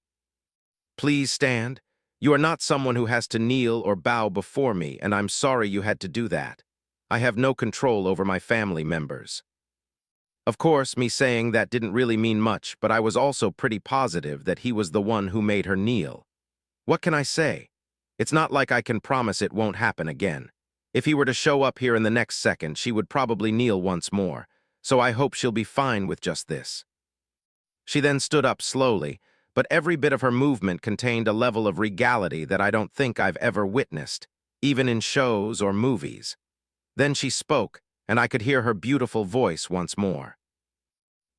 S1: Please stand. You are not someone who has to kneel or bow before me, and I'm sorry you had to do that. I have no control over my family members. Of course, me saying that didn't really mean much, but I was also pretty positive that he was the one who made her kneel. What can I say? It's not like I can promise it won't happen again. If he were to show up here in the next second, she would probably kneel once more, so I hope she'll be fine with just this. She then stood up slowly, but every bit of her movement contained a level of regality that I don't think I've ever witnessed, even in shows or movies. Then she spoke, and I could hear her beautiful voice once more.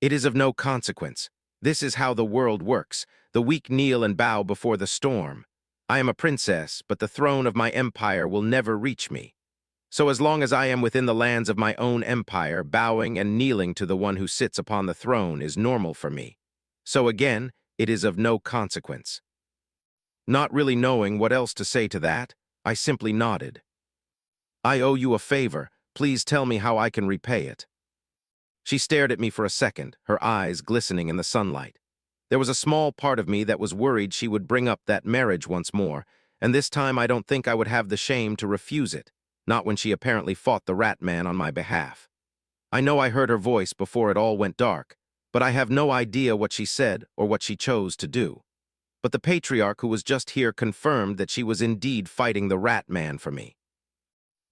S1: It is of no consequence. This is how the world works. The weak kneel and bow before the storm. I am a princess, but the throne of my empire will never reach me. So as long as I am within the lands of my own empire, bowing and kneeling to the one who sits upon the throne is normal for me. So again, it is of no consequence. Not really knowing what else to say to that, I simply nodded. I owe you a favor. Please tell me how I can repay it. She stared at me for a second, her eyes glistening in the sunlight. There was a small part of me that was worried she would bring up that marriage once more, and this time I don't think I would have the shame to refuse it, not when she apparently fought the rat man on my behalf. I know I heard her voice before it all went dark, but I have no idea what she said or what she chose to do. But the patriarch who was just here confirmed that she was indeed fighting the rat man for me.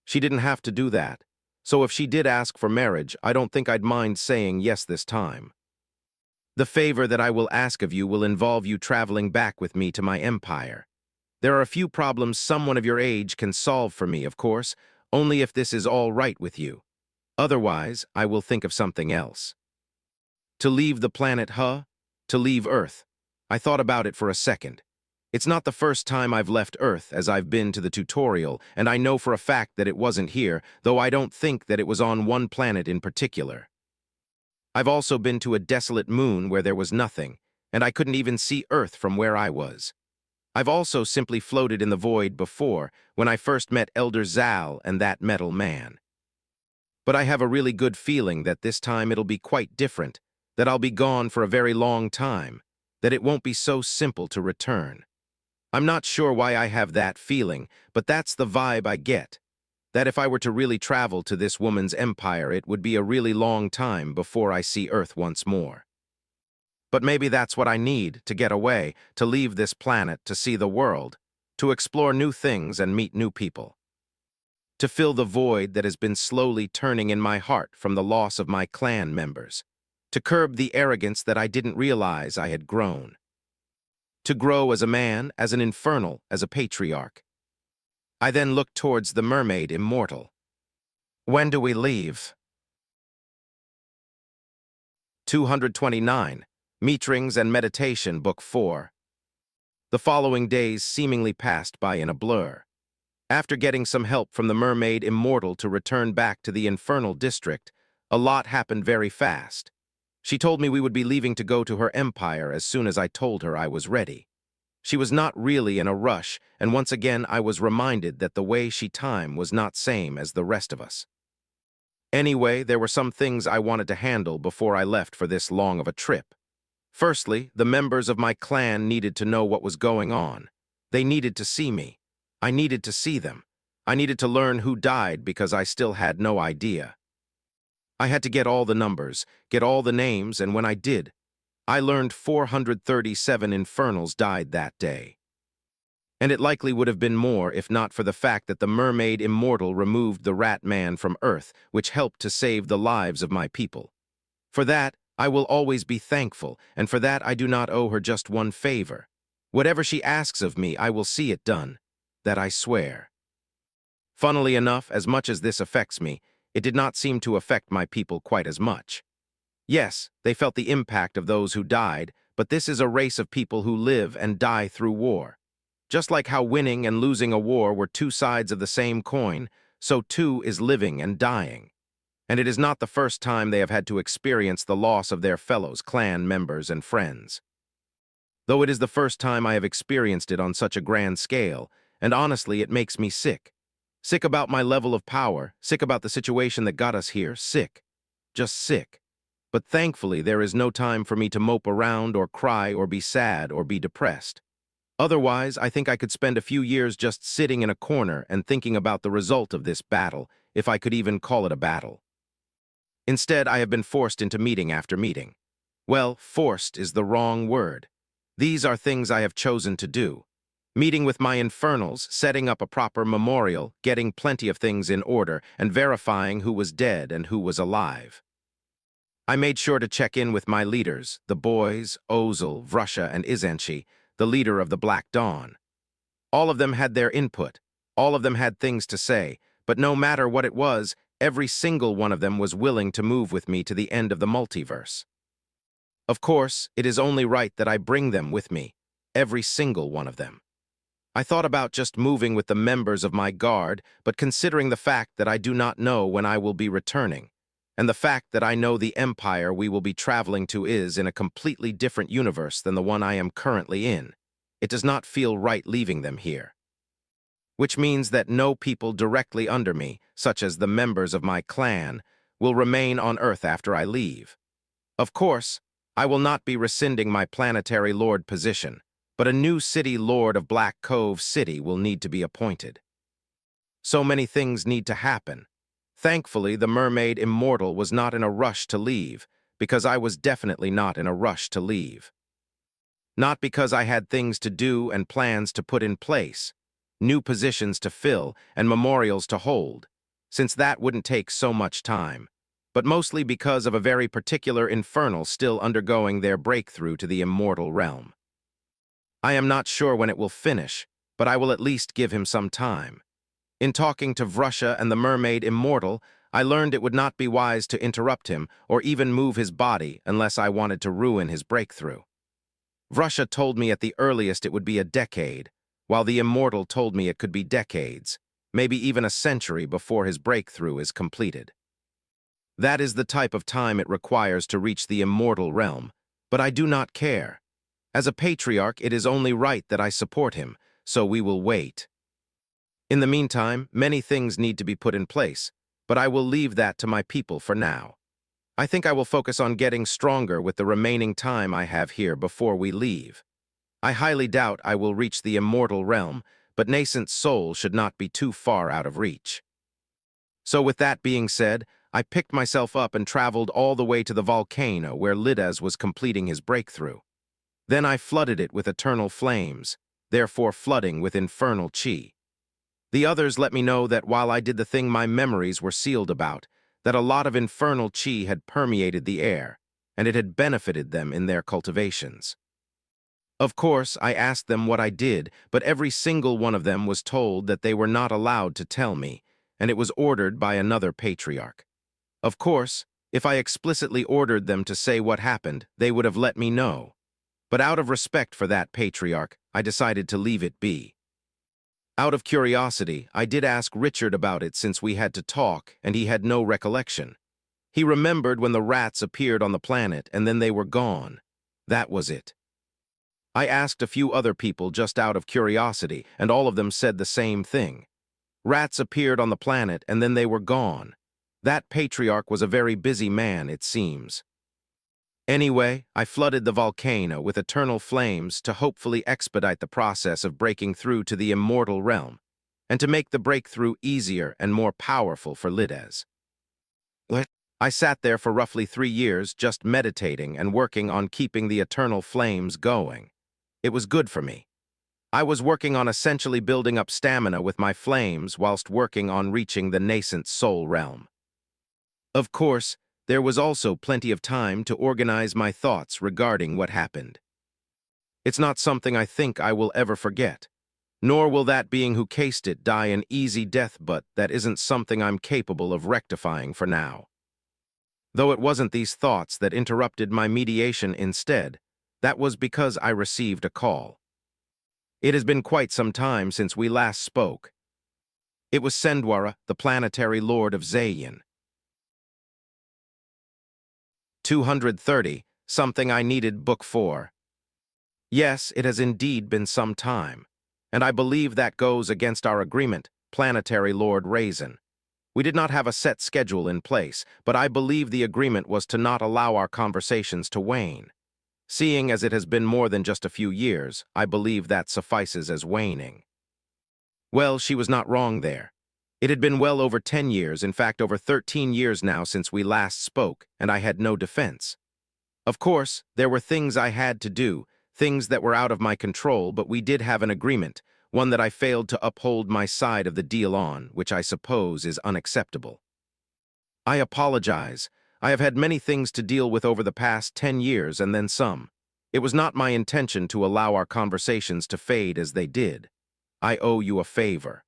S1: She didn't have to do that, so if she did ask for marriage, I don't think I'd mind saying yes this time. The favor that I will ask of you will involve you traveling back with me to my empire. There are a few problems someone of your age can solve for me, of course, only if this is all right with you. Otherwise, I will think of something else. To leave the planet Huh? To leave Earth. I thought about it for a second. It's not the first time I've left Earth, as I've been to the tutorial, and I know for a fact that it wasn't here, though I don't think that it was on one planet in particular. I've also been to a desolate moon where there was nothing, and I couldn't even see Earth from where I was. I've also simply floated in the void before, when I first met Elder Zal and that metal man. But I have a really good feeling that this time it'll be quite different, that I'll be gone for a very long time, that it won't be so simple to return. I'm not sure why I have that feeling, but that's the vibe I get. That if I were to really travel to this woman's empire, it would be a really long time before I see Earth once more. But maybe that's what I need to get away, to leave this planet, to see the world, to explore new things and meet new people. To fill the void that has been slowly turning in my heart from the loss of my clan members. To curb the arrogance that I didn't realize I had grown. To grow as a man, as an infernal, as a patriarch. I then looked towards the mermaid immortal. When do we leave? 229. Meetrings and Meditation, Book 4. The following days seemingly passed by in a blur. After getting some help from the mermaid immortal to return back to the infernal district, a lot happened very fast. She told me we would be leaving to go to her empire as soon as I told her I was ready. She was not really in a rush, and once again I was reminded that the way she timed was not same as the rest of us. Anyway, there were some things I wanted to handle before I left for this long of a trip. Firstly, the members of my clan needed to know what was going on. They needed to see me. I needed to see them. I needed to learn who died because I still had no idea. I had to get all the numbers, get all the names, and when I did, I learned 437 infernals died that day. And it likely would have been more if not for the fact that the mermaid immortal removed the rat man from Earth, which helped to save the lives of my people. For that, I will always be thankful, and for that I do not owe her just one favor. Whatever she asks of me, I will see it done. That I swear. Funnily enough, as much as this affects me, it did not seem to affect my people quite as much. Yes, they felt the impact of those who died, but this is a race of people who live and die through war. Just like how winning and losing a war were two sides of the same coin, so too is living and dying. And it is not the first time they have had to experience the loss of their fellows, clan members, and friends. Though it is the first time I have experienced it on such a grand scale, and honestly it makes me sick. Sick about my level of power, sick about the situation that got us here, sick. just sick. But thankfully, there is no time for me to mope around or cry or be sad or be depressed. Otherwise, I think I could spend a few years just sitting in a corner and thinking about the result of this battle, if I could even call it a battle. Instead, I have been forced into meeting after meeting. Well, forced is the wrong word. These are things I have chosen to do. Meeting with my infernals, setting up a proper memorial, getting plenty of things in order, and verifying who was dead and who was alive. I made sure to check in with my leaders, the boys, Ozil, Vrusha, and Izanshi, the leader of the Black Dawn. All of them had their input. All of them had things to say, but no matter what it was, every single one of them was willing to move with me to the end of the multiverse. Of course, it is only right that I bring them with me, every single one of them. I thought about just moving with the members of my guard, but considering the fact that I do not know when I will be returning, and the fact that I know the empire we will be traveling to is in a completely different universe than the one I am currently in, it does not feel right leaving them here. Which means that no people directly under me, such as the members of my clan, will remain on Earth after I leave. Of course, I will not be rescinding my planetary lord position, but a new city lord of Black Cove City will need to be appointed. So many things need to happen. Thankfully, the mermaid immortal was not in a rush to leave, because I was definitely not in a rush to leave. Not because I had things to do and plans to put in place, new positions to fill and memorials to hold, since that wouldn't take so much time, but mostly because of a very particular infernal still undergoing their breakthrough to the immortal realm. I am not sure when it will finish, but I will at least give him some time. In talking to Vrusha and the mermaid immortal, I learned it would not be wise to interrupt him or even move his body unless I wanted to ruin his breakthrough. Vrusha told me at the earliest it would be a decade, while the immortal told me it could be decades, maybe even a century before his breakthrough is completed. That is the type of time it requires to reach the immortal realm, but I do not care. As a patriarch, it is only right that I support him, so we will wait. In the meantime, many things need to be put in place, but I will leave that to my people for now. I think I will focus on getting stronger with the remaining time I have here before we leave. I highly doubt I will reach the immortal realm, but nascent soul should not be too far out of reach. So with that being said, I picked myself up and traveled all the way to the volcano where Lides was completing his breakthrough. Then I flooded it with eternal flames, therefore flooding with infernal chi. The others let me know that while I did the thing my memories were sealed about, that a lot of infernal chi had permeated the air, and it had benefited them in their cultivations. Of course, I asked them what I did, but every single one of them was told that they were not allowed to tell me, and it was ordered by another patriarch. Of course, if I explicitly ordered them to say what happened, they would have let me know. But out of respect for that patriarch, I decided to leave it be. Out of curiosity, I did ask Richard about it since we had to talk, and he had no recollection. He remembered when the rats appeared on the planet and then they were gone. That was it. I asked a few other people just out of curiosity, and all of them said the same thing. Rats appeared on the planet and then they were gone. That patriarch was a very busy man, it seems. Anyway, I flooded the volcano with eternal flames to hopefully expedite the process of breaking through to the immortal realm, and to make the breakthrough easier and more powerful for Lides. I sat there for roughly 3 years just meditating and working on keeping the eternal flames going. It was good for me. I was working on essentially building up stamina with my flames whilst working on reaching the nascent soul realm. Of course, there was also plenty of time to organize my thoughts regarding what happened. It's not something I think I will ever forget, nor will that being who cased it die an easy death, but that isn't something I'm capable of rectifying for now. Though it wasn't these thoughts that interrupted my mediation instead, that was because I received a call. It has been quite some time since we last spoke. It was Sendwara, the planetary lord of Zayin. 230, something I needed book 4. Yes, it has indeed been some time, and I believe that goes against our agreement, planetary lord Raizen. We did not have a set schedule in place, but I believe the agreement was to not allow our conversations to wane. Seeing as it has been more than just a few years, I believe that suffices as waning. Well, she was not wrong there. It had been well over 10 years, in fact over 13 years now since we last spoke, and I had no defense. Of course, there were things I had to do, things that were out of my control, but we did have an agreement, one that I failed to uphold my side of the deal on, which I suppose is unacceptable. I apologize. I have had many things to deal with over the past 10 years and then some. It was not my intention to allow our conversations to fade as they did. I owe you a favor.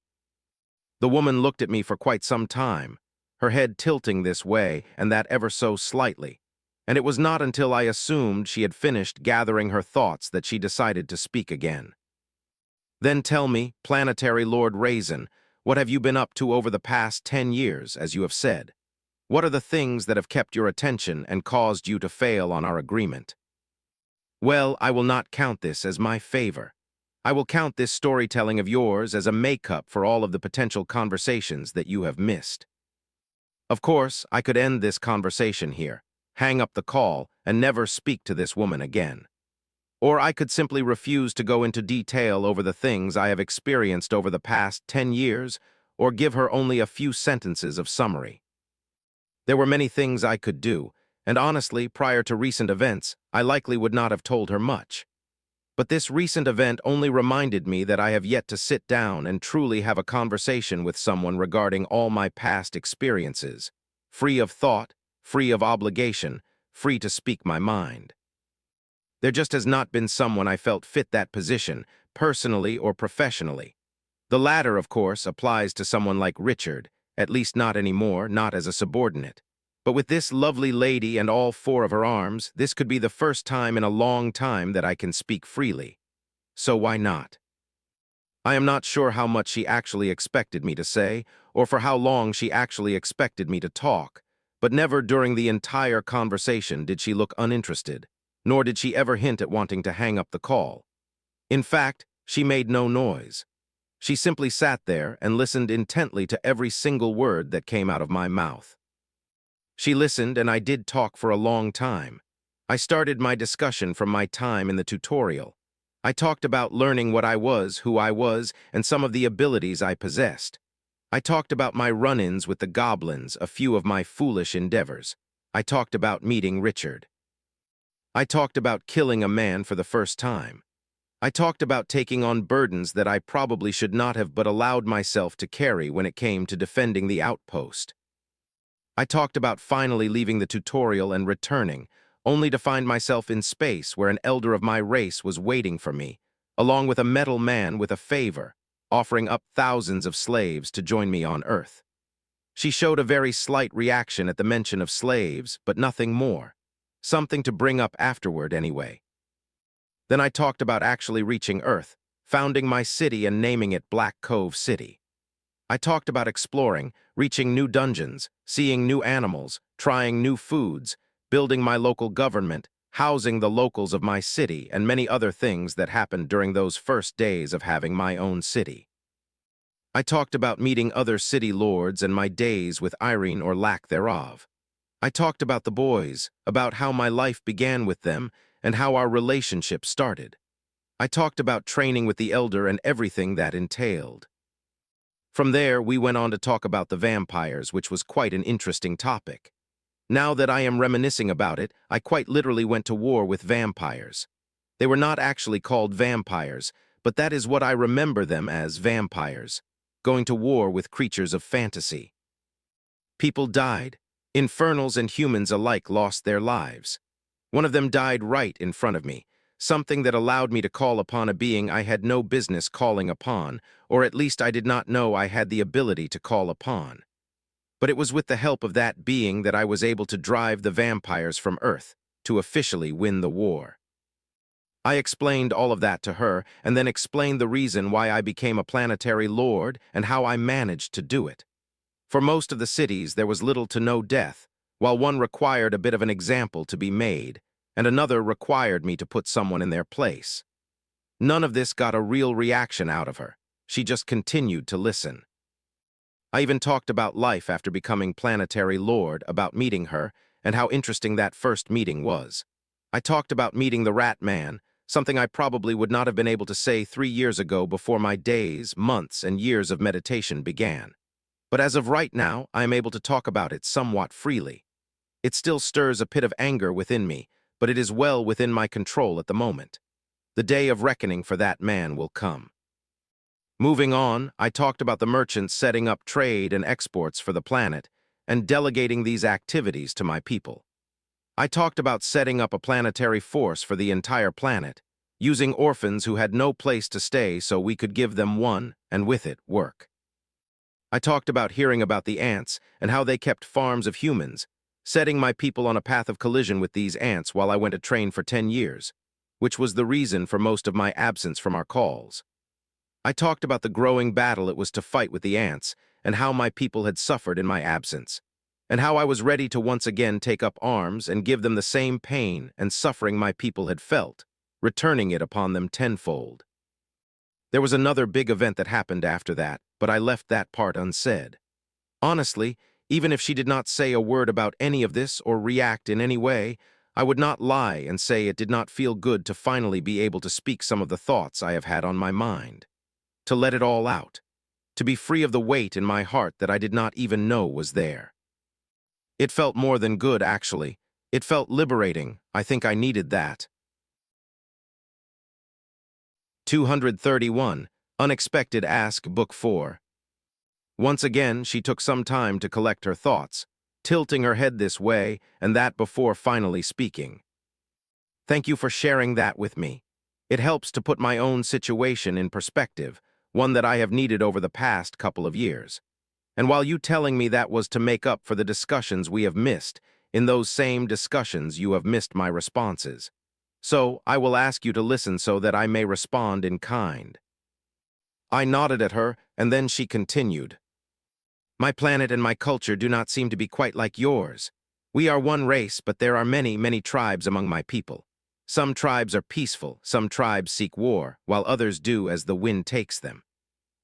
S1: The woman looked at me for quite some time, her head tilting this way and that ever so slightly, and it was not until I assumed she had finished gathering her thoughts that she decided to speak again. Then tell me, Planetary Lord Raizen, what have you been up to over the past 10 years, as you have said? What are the things that have kept your attention and caused you to fail on our agreement? Well, I will not count this as my favor. I will count this storytelling of yours as a make-up for all of the potential conversations that you have missed. Of course, I could end this conversation here, hang up the call, and never speak to this woman again. Or I could simply refuse to go into detail over the things I have experienced over the past 10 years, or give her only a few sentences of summary. There were many things I could do, and honestly, prior to recent events, I likely would not have told her much. But this recent event only reminded me that I have yet to sit down and truly have a conversation with someone regarding all my past experiences, free of thought, free of obligation, free to speak my mind. There just has not been someone I felt fit that position, personally or professionally. The latter, of course, applies to someone like Richard, at least not anymore, not as a subordinate. But with this lovely lady and all four of her arms, this could be the first time in a long time that I can speak freely. So why not? I am not sure how much she actually expected me to say, or for how long she actually expected me to talk, but never during the entire conversation did she look uninterested, nor did she ever hint at wanting to hang up the call. In fact, she made no noise. She simply sat there and listened intently to every single word that came out of my mouth. She listened, and I did talk for a long time. I started my discussion from my time in the tutorial. I talked about learning what I was, who I was, and some of the abilities I possessed. I talked about my run-ins with the goblins, a few of my foolish endeavors. I talked about meeting Richard. I talked about killing a man for the first time. I talked about taking on burdens that I probably should not have but allowed myself to carry when it came to defending the outpost. I talked about finally leaving the tutorial and returning, only to find myself in space where an elder of my race was waiting for me, along with a metal man with a favor, offering up thousands of slaves to join me on Earth. She showed a very slight reaction at the mention of slaves, but nothing more. Something to bring up afterward anyway. Then I talked about actually reaching Earth, founding my city and naming it Black Cove City. I talked about exploring, reaching new dungeons, seeing new animals, trying new foods, building my local government, housing the locals of my city, and many other things that happened during those first days of having my own city. I talked about meeting other city lords and my days with Irene or lack thereof. I talked about the boys, about how my life began with them, and how our relationship started. I talked about training with the elder and everything that entailed. From there, we went on to talk about the vampires, which was quite an interesting topic. Now that I am reminiscing about it, I quite literally went to war with vampires. They were not actually called vampires, but that is what I remember them as, vampires, going to war with creatures of fantasy. People died. Infernals and humans alike lost their lives. One of them died right in front of me, something that allowed me to call upon a being I had no business calling upon, or at least I did not know I had the ability to call upon. But it was with the help of that being that I was able to drive the vampires from Earth, to officially win the war. I explained all of that to her, and then explained the reason why I became a planetary lord and how I managed to do it. For most of the cities, there was little to no death, while one required a bit of an example to be made, and another required me to put someone in their place. None of this got a real reaction out of her. She just continued to listen. I even talked about life after becoming Planetary Lord, about meeting her, and how interesting that first meeting was. I talked about meeting the Rat Man, something I probably would not have been able to say 3 years ago before my days, months, and years of meditation began. But as of right now, I am able to talk about it somewhat freely. It still stirs a pit of anger within me, but it is well within my control at the moment. The day of reckoning for that man will come. Moving on, I talked about the merchants setting up trade and exports for the planet and delegating these activities to my people. I talked about setting up a planetary force for the entire planet, using orphans who had no place to stay so we could give them one, and with it, work. I talked about hearing about the ants and how they kept farms of humans, setting my people on a path of collision with these ants while I went to train for 10 years, which was the reason for most of my absence from our calls. I talked about the growing battle it was to fight with the ants and how my people had suffered in my absence, and how I was ready to once again take up arms and give them the same pain and suffering my people had felt, returning it upon them tenfold. There was another big event that happened after that, but I left that part unsaid. Honestly, even if she did not say a word about any of this or react in any way, I would not lie and say it did not feel good to finally be able to speak some of the thoughts I have had on my mind. To let it all out, to be free of the weight in my heart that I did not even know was there. It felt more than good, actually. It felt liberating. I think I needed that. 231. Unexpected Ask, Book 4. Once again, she took some time to collect her thoughts, tilting her head this way and that before finally speaking. Thank you for sharing that with me. It helps to put my own situation in perspective, one that I have needed over the past couple of years. And while you telling me that was to make up for the discussions we have missed, in those same discussions you have missed my responses. So I will ask you to listen so that I may respond in kind. I nodded at her, and then she continued. My planet and my culture do not seem to be quite like yours. We are one race, but there are many, many tribes among my people. Some tribes are peaceful, some tribes seek war, while others do as the wind takes them.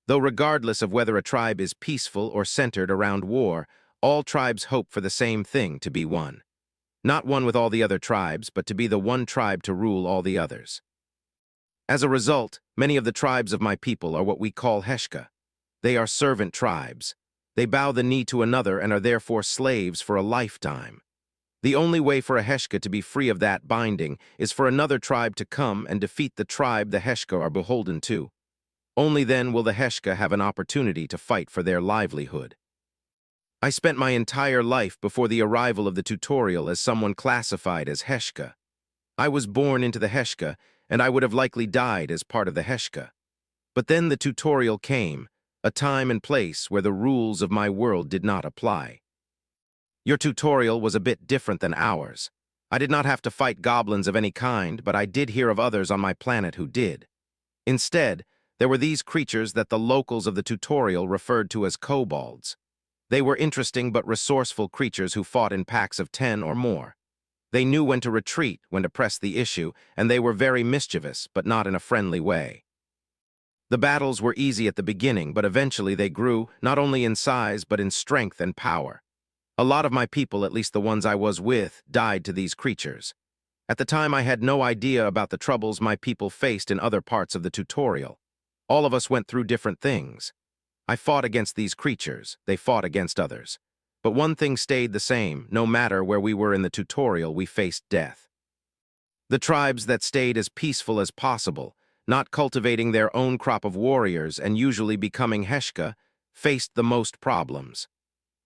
S1: Though regardless of whether a tribe is peaceful or centered around war, all tribes hope for the same thing, to be one. Not one with all the other tribes, but to be the one tribe to rule all the others. As a result, many of the tribes of my people are what we call Heshka. They are servant tribes. They bow the knee to another and are therefore slaves for a lifetime. The only way for a Heshka to be free of that binding is for another tribe to come and defeat the tribe the Heshka are beholden to. Only then will the Heshka have an opportunity to fight for their livelihood. I spent my entire life before the arrival of the tutorial as someone classified as Heshka. I was born into the Heshka, and I would have likely died as part of the Heshka. But then the tutorial came, a time and place where the rules of my world did not apply. Your tutorial was a bit different than ours. I did not have to fight goblins of any kind, but I did hear of others on my planet who did. Instead, there were these creatures that the locals of the tutorial referred to as kobolds. They were interesting but resourceful creatures who fought in packs of 10 or more. They knew when to retreat, when to press the issue, and they were very mischievous, but not in a friendly way. The battles were easy at the beginning, but eventually they grew, not only in size, but in strength and power. A lot of my people, at least the ones I was with, died to these creatures. At the time, I had no idea about the troubles my people faced in other parts of the tutorial. All of us went through different things. I fought against these creatures, they fought against others. But one thing stayed the same, no matter where we were in the tutorial, we faced death. The tribes that stayed as peaceful as possible, not cultivating their own crop of warriors and usually becoming Heshka, faced the most problems.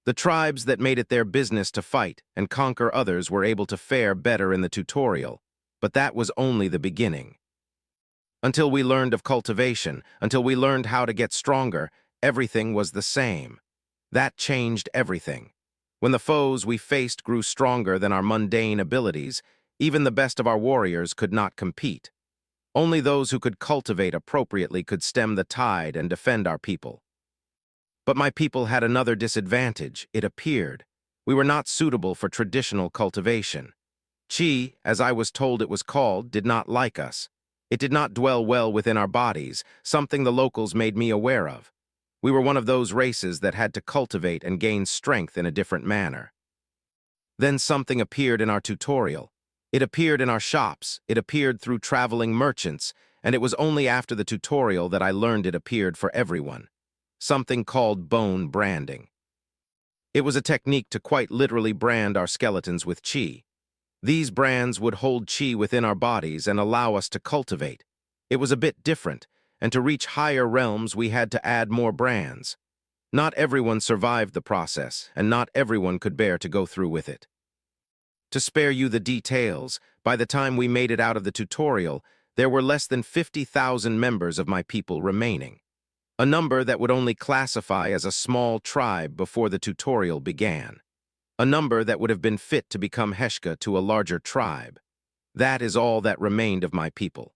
S1: The tribes that made it their business to fight and conquer others were able to fare better in the tutorial, but that was only the beginning. Until we learned of cultivation, until we learned how to get stronger, everything was the same. That changed everything. When the foes we faced grew stronger than our mundane abilities, even the best of our warriors could not compete. Only those who could cultivate appropriately could stem the tide and defend our people. But my people had another disadvantage, it appeared. We were not suitable for traditional cultivation. Chi, as I was told it was called, did not like us. It did not dwell well within our bodies, something the locals made me aware of. We were one of those races that had to cultivate and gain strength in a different manner. Then something appeared in our tutorial. It appeared in our shops, it appeared through traveling merchants, and it was only after the tutorial that I learned it appeared for everyone. Something called bone branding. It was a technique to quite literally brand our skeletons with chi. These brands would hold chi within our bodies and allow us to cultivate. It was a bit different, and to reach higher realms we had to add more brands. Not everyone survived the process, and not everyone could bear to go through with it. To spare you the details, by the time we made it out of the tutorial, there were less than 50,000 members of my people remaining. A number that would only classify as a small tribe before the tutorial began. A number that would have been fit to become Heshka to a larger tribe. That is all that remained of my people.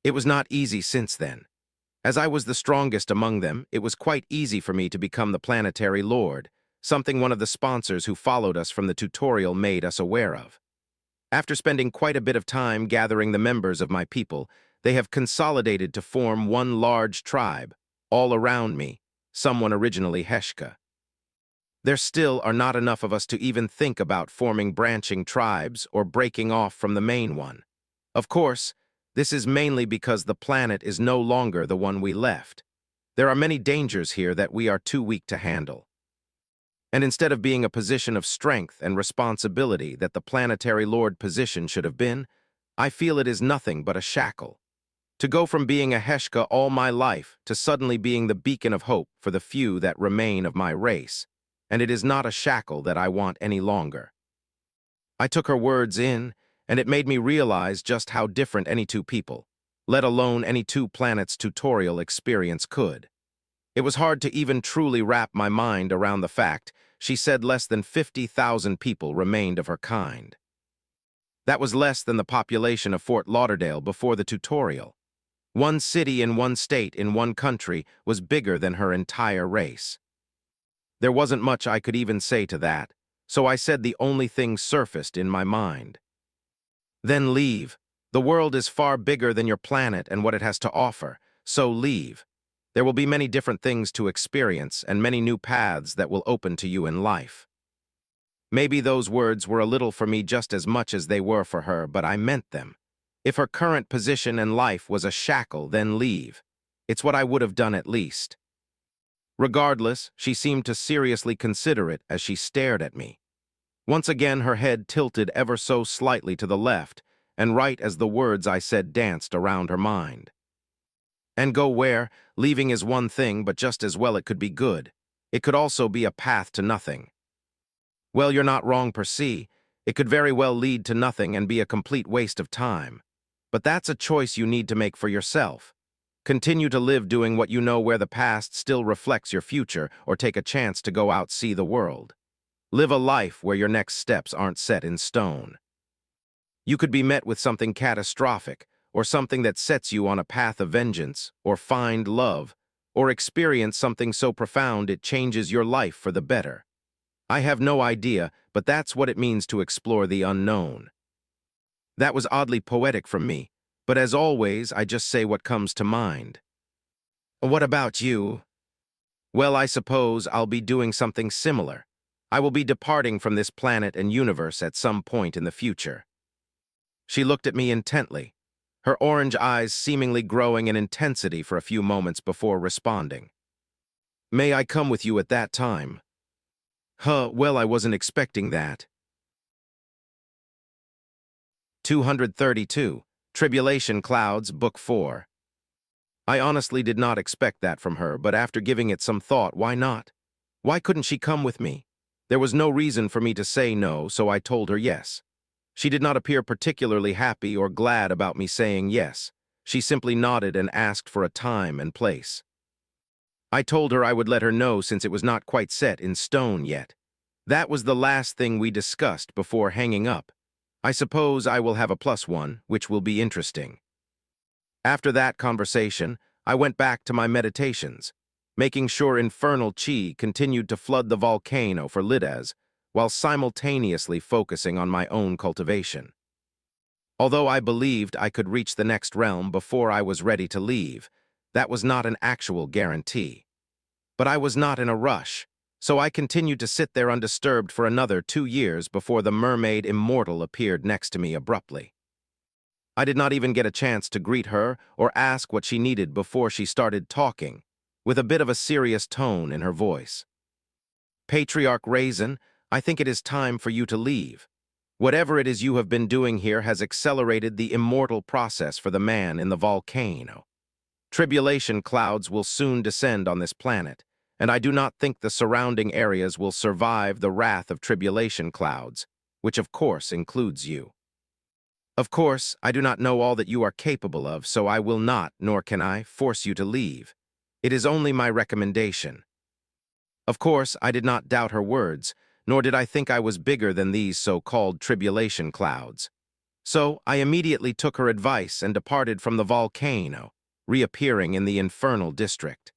S1: It was not easy since then. As I was the strongest among them, it was quite easy for me to become the Planetary Lord, something one of the sponsors who followed us from the tutorial made us aware of. After spending quite a bit of time gathering the members of my people, they have consolidated to form one large tribe, all around me, someone originally Heshka. There still are not enough of us to even think about forming branching tribes or breaking off from the main one. Of course, this is mainly because the planet is no longer the one we left. There are many dangers here that we are too weak to handle. And instead of being a position of strength and responsibility that the Planetary Lord position should have been, I feel it is nothing but a shackle. To go from being a Heshka all my life to suddenly being the beacon of hope for the few that remain of my race, and it is not a shackle that I want any longer. I took her words in, and it made me realize just how different any two people, let alone any two planets' tutorial experience could. It was hard to even truly wrap my mind around the fact she said less than 50,000 people remained of her kind. That was less than the population of Fort Lauderdale before the tutorial. One city in one state in one country was bigger than her entire race. There wasn't much I could even say to that, so I said the only thing surfaced in my mind. Then leave. The world is far bigger than your planet and what it has to offer, so leave. There will be many different things to experience and many new paths that will open to you in life. Maybe those words were a little for me just as much as they were for her, but I meant them. If her current position in life was a shackle, then leave. It's what I would have done at least. Regardless, she seemed to seriously consider it as she stared at me. Once again her head tilted ever so slightly to the left, and right as the words I said danced around her mind. And go where? Leaving is one thing, but just as well it could be good. It could also be a path to nothing. Well, you're not wrong per se. It could very well lead to nothing and be a complete waste of time. But that's a choice you need to make for yourself. Continue to live doing what you know where the past still reflects your future, or take a chance to go out see the world. Live a life where your next steps aren't set in stone. You could be met with something catastrophic, or something that sets you on a path of vengeance, or find love, or experience something so profound it changes your life for the better. I have no idea, but that's what it means to explore the unknown. That was oddly poetic from me, but as always, I just say what comes to mind. What about you? Well, I suppose I'll be doing something similar. I will be departing from this planet and universe at some point in the future. She looked at me intently, her orange eyes seemingly growing in intensity for a few moments before responding. May I come with you at that time? Well, I wasn't expecting that. 232. Tribulation Clouds, Book 4. I honestly did not expect that from her, but after giving it some thought, why not? Why couldn't she come with me? There was no reason for me to say no, so I told her yes. She did not appear particularly happy or glad about me saying yes. She simply nodded and asked for a time and place. I told her I would let her know since it was not quite set in stone yet. That was the last thing we discussed before hanging up. I suppose I will have a +1, which will be interesting. After that conversation, I went back to my meditations, making sure infernal chi continued to flood the volcano for Lidaz, while simultaneously focusing on my own cultivation. Although I believed I could reach the next realm before I was ready to leave, that was not an actual guarantee. But I was not in a rush, so I continued to sit there undisturbed for another 2 years before the mermaid immortal appeared next to me abruptly. I did not even get a chance to greet her or ask what she needed before she started talking, with a bit of a serious tone in her voice. Patriarch Raizen, I think it is time for you to leave. Whatever it is you have been doing here has accelerated the immortal process for the man in the volcano. Tribulation clouds will soon descend on this planet, and I do not think the surrounding areas will survive the wrath of tribulation clouds, which of course includes you. Of course, I do not know all that you are capable of, so I will not, nor can I, force you to leave. It is only my recommendation. Of course, I did not doubt her words, nor did I think I was bigger than these so-called tribulation clouds. So I immediately took her advice and departed from the volcano, reappearing in the Infernal district.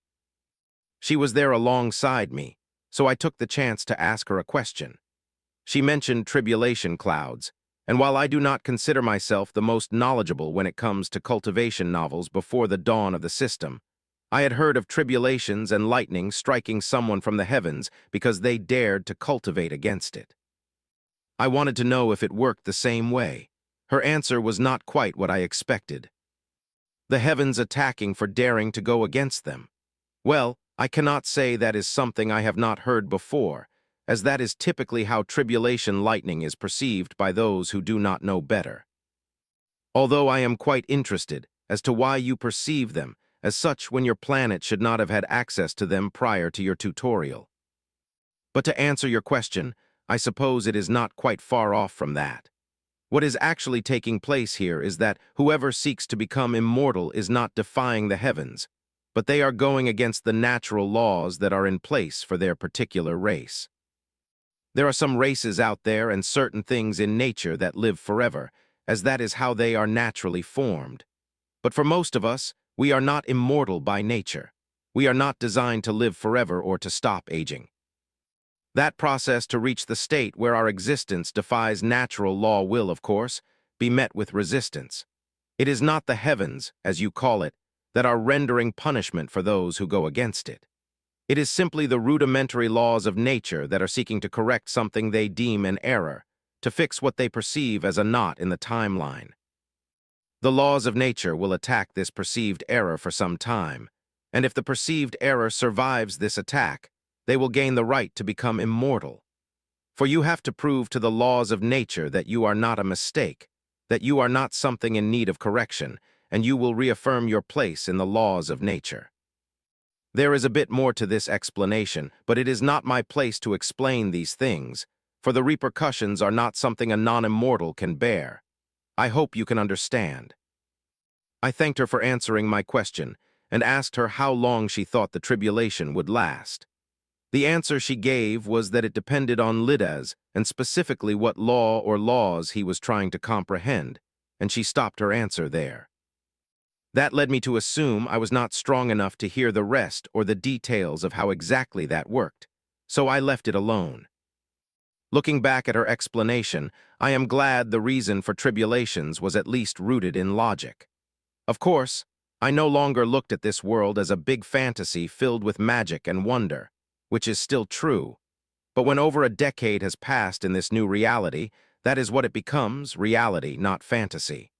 S1: She was there alongside me, so I took the chance to ask her a question. She mentioned tribulation clouds, and while I do not consider myself the most knowledgeable when it comes to cultivation novels before the dawn of the system, I had heard of tribulations and lightning striking someone from the heavens because they dared to cultivate against it. I wanted to know if it worked the same way. Her answer was not quite what I expected. The heavens attacking for daring to go against them. Well, I cannot say that is something I have not heard before, as that is typically how tribulation lightning is perceived by those who do not know better. Although I am quite interested as to why you perceive them as such when your planet should not have had access to them prior to your tutorial. But to answer your question, I suppose it is not quite far off from that. What is actually taking place here is that whoever seeks to become immortal is not defying the heavens, but they are going against the natural laws that are in place for their particular race. There are some races out there and certain things in nature that live forever, as that is how they are naturally formed. But for most of us, we are not immortal by nature. We are not designed to live forever or to stop aging. That process to reach the state where our existence defies natural law will, of course, be met with resistance. It is not the heavens, as you call it, that are rendering punishment for those who go against it. It is simply the rudimentary laws of nature that are seeking to correct something they deem an error, to fix what they perceive as a knot in the timeline. The laws of nature will attack this perceived error for some time, and if the perceived error survives this attack, they will gain the right to become immortal. For you have to prove to the laws of nature that you are not a mistake, that you are not something in need of correction, and you will reaffirm your place in the laws of nature. There is a bit more to this explanation, but it is not my place to explain these things, for the repercussions are not something a non-immortal can bear. I hope you can understand. I thanked her for answering my question and asked her how long she thought the tribulation would last. The answer she gave was that it depended on LitRPG and specifically what law or laws he was trying to comprehend, and she stopped her answer there. That led me to assume I was not strong enough to hear the rest or the details of how exactly that worked, so I left it alone. Looking back at her explanation, I am glad the reason for tribulations was at least rooted in logic. Of course, I no longer looked at this world as a big fantasy filled with magic and wonder, which is still true. But when over a decade has passed in this new reality, that is what it becomes, reality, not fantasy.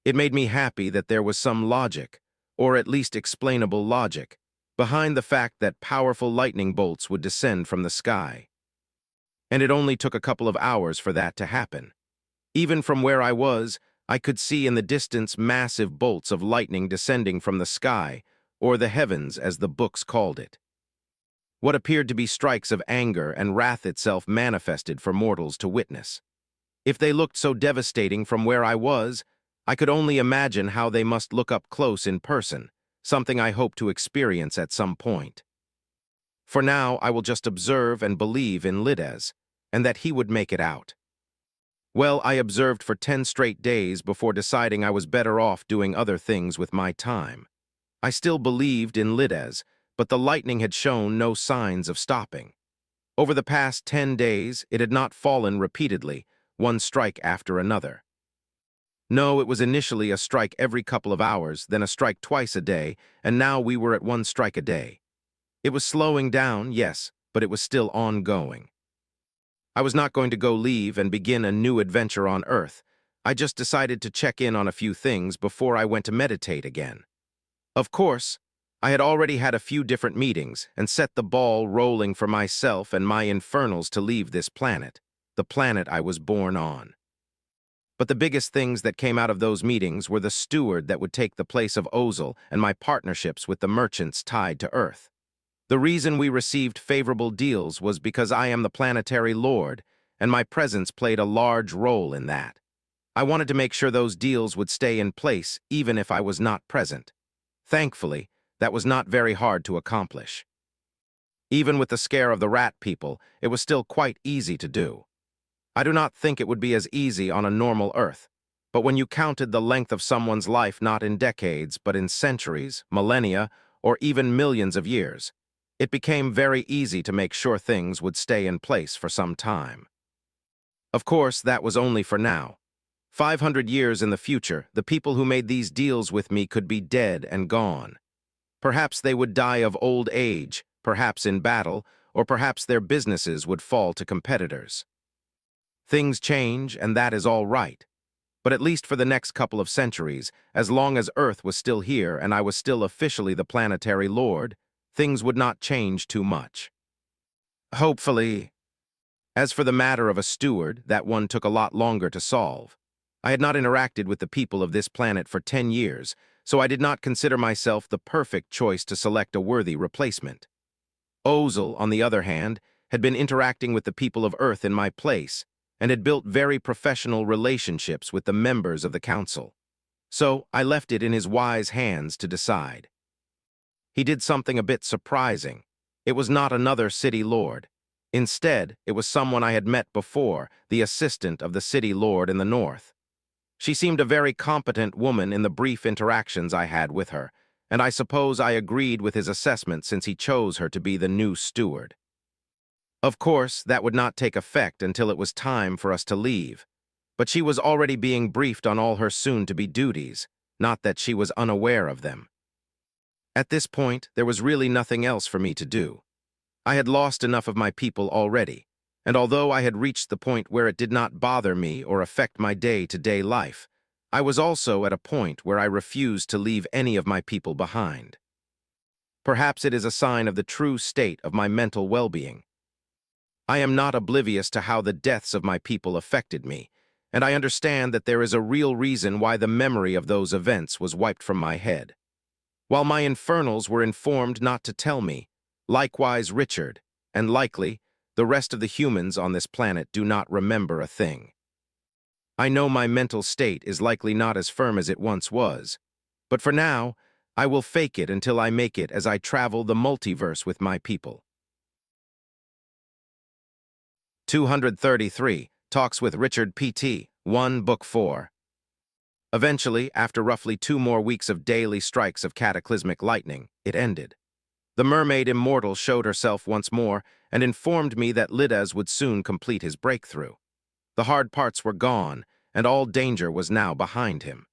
S1: It made me happy that there was some logic, or at least explainable logic, behind the fact that powerful lightning bolts would descend from the sky. And it only took a couple of hours for that to happen. Even from where I was, I could see in the distance massive bolts of lightning descending from the sky, or the heavens as the books called it. What appeared to be strikes of anger and wrath itself manifested for mortals to witness. If they looked so devastating from where I was, I could only imagine how they must look up close in person, something I hope to experience at some point. For now, I will just observe and believe in LitRPG, and that he would make it out. Well, I observed for 10 straight days before deciding I was better off doing other things with my time. I still believed in LitRPG, but the lightning had shown no signs of stopping. Over the past 10 days, it had not fallen repeatedly, one strike after another. No, it was initially a strike every couple of hours, then a strike twice a day, and now we were at one strike a day. It was slowing down, yes, but it was still ongoing. I was not going to go leave and begin a new adventure on Earth. I just decided to check in on a few things before I went to meditate again. Of course, I had already had a few different meetings and set the ball rolling for myself and my infernals to leave this planet, the planet I was born on. But the biggest things that came out of those meetings were the steward that would take the place of Ozil and my partnerships with the merchants tied to Earth. The reason we received favorable deals was because I am the planetary lord, and my presence played a large role in that. I wanted to make sure those deals would stay in place even if I was not present. Thankfully, that was not very hard to accomplish. Even with the scare of the rat people, it was still quite easy to do. I do not think it would be as easy on a normal Earth, but when you counted the length of someone's life not in decades, but in centuries, millennia, or even millions of years, it became very easy to make sure things would stay in place for some time. Of course, that was only for now. 500 years in the future, the people who made these deals with me could be dead and gone. Perhaps they would die of old age, perhaps in battle, or perhaps their businesses would fall to competitors. Things change, and that is all right. But at least for the next couple of centuries, as long as Earth was still here and I was still officially the planetary lord, things would not change too much. Hopefully. As for the matter of a steward, that one took a lot longer to solve. I had not interacted with the people of this planet for 10 years, so I did not consider myself the perfect choice to select a worthy replacement. Ozil, on the other hand, had been interacting with the people of Earth in my place, and had built very professional relationships with the members of the council. So I left it in his wise hands to decide. He did something a bit surprising. It was not another city lord. Instead, it was someone I had met before, the assistant of the city lord in the north. She seemed a very competent woman in the brief interactions I had with her, and I suppose I agreed with his assessment since he chose her to be the new steward. Of course, that would not take effect until it was time for us to leave, but she was already being briefed on all her soon-to-be duties, not that she was unaware of them. At this point, there was really nothing else for me to do. I had lost enough of my people already, and although I had reached the point where it did not bother me or affect my day-to-day life, I was also at a point where I refused to leave any of my people behind. Perhaps it is a sign of the true state of my mental well-being. I am not oblivious to how the deaths of my people affected me, and I understand that there is a real reason why the memory of those events was wiped from my head. While my infernals were informed not to tell me, likewise Richard, and likely, the rest of the humans on this planet do not remember a thing. I know my mental state is likely not as firm as it once was, but for now, I will fake it until I make it as I travel the multiverse with my people. 233, Talks with Richard P.T., 1 Book 4. Eventually, after roughly 2 more weeks of daily strikes of cataclysmic lightning, it ended. The mermaid immortal showed herself once more and informed me that Lidas would soon complete his breakthrough. The hard parts were gone, and all danger was now behind him.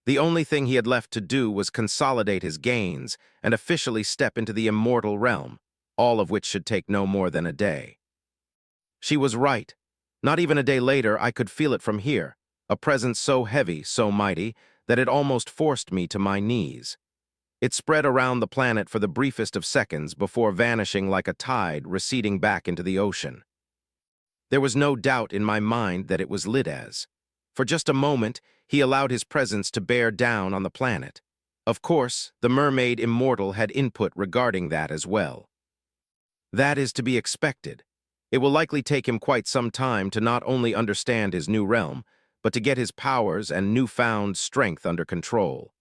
S1: The only thing he had left to do was consolidate his gains and officially step into the immortal realm, all of which should take no more than a day. She was right. Not even a day later, I could feel it from here, a presence so heavy, so mighty, that it almost forced me to my knees. It spread around the planet for the briefest of seconds before vanishing like a tide receding back into the ocean. There was no doubt in my mind that it was Lidas. For just a moment, he allowed his presence to bear down on the planet. Of course, the mermaid immortal had input regarding that as well. That is to be expected. It will likely take him quite some time to not only understand his new realm, but to get his powers and newfound strength under control.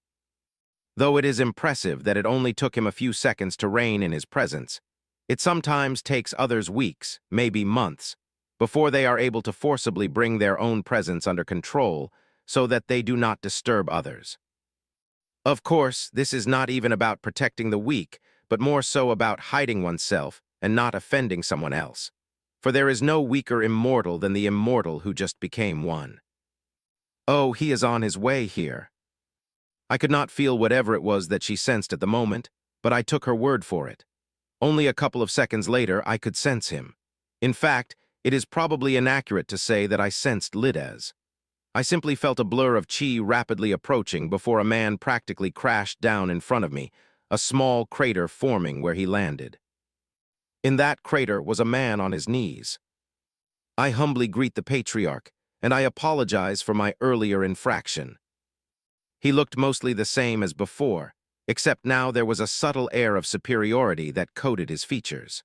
S1: Though it is impressive that it only took him a few seconds to reign in his presence, it sometimes takes others weeks, maybe months, before they are able to forcibly bring their own presence under control so that they do not disturb others. Of course, this is not even about protecting the weak, but more so about hiding oneself and not offending someone else. For there is no weaker immortal than the immortal who just became one. Oh, he is on his way here. I could not feel whatever it was that she sensed at the moment, but I took her word for it. Only a couple of seconds later, I could sense him. In fact, it is probably inaccurate to say that I sensed LitRPG. I simply felt a blur of chi rapidly approaching before a man practically crashed down in front of me, a small crater forming where he landed. In that crater was a man on his knees. I humbly greet the patriarch, and I apologize for my earlier infraction. He looked mostly the same as before, except now there was a subtle air of superiority that coated his features.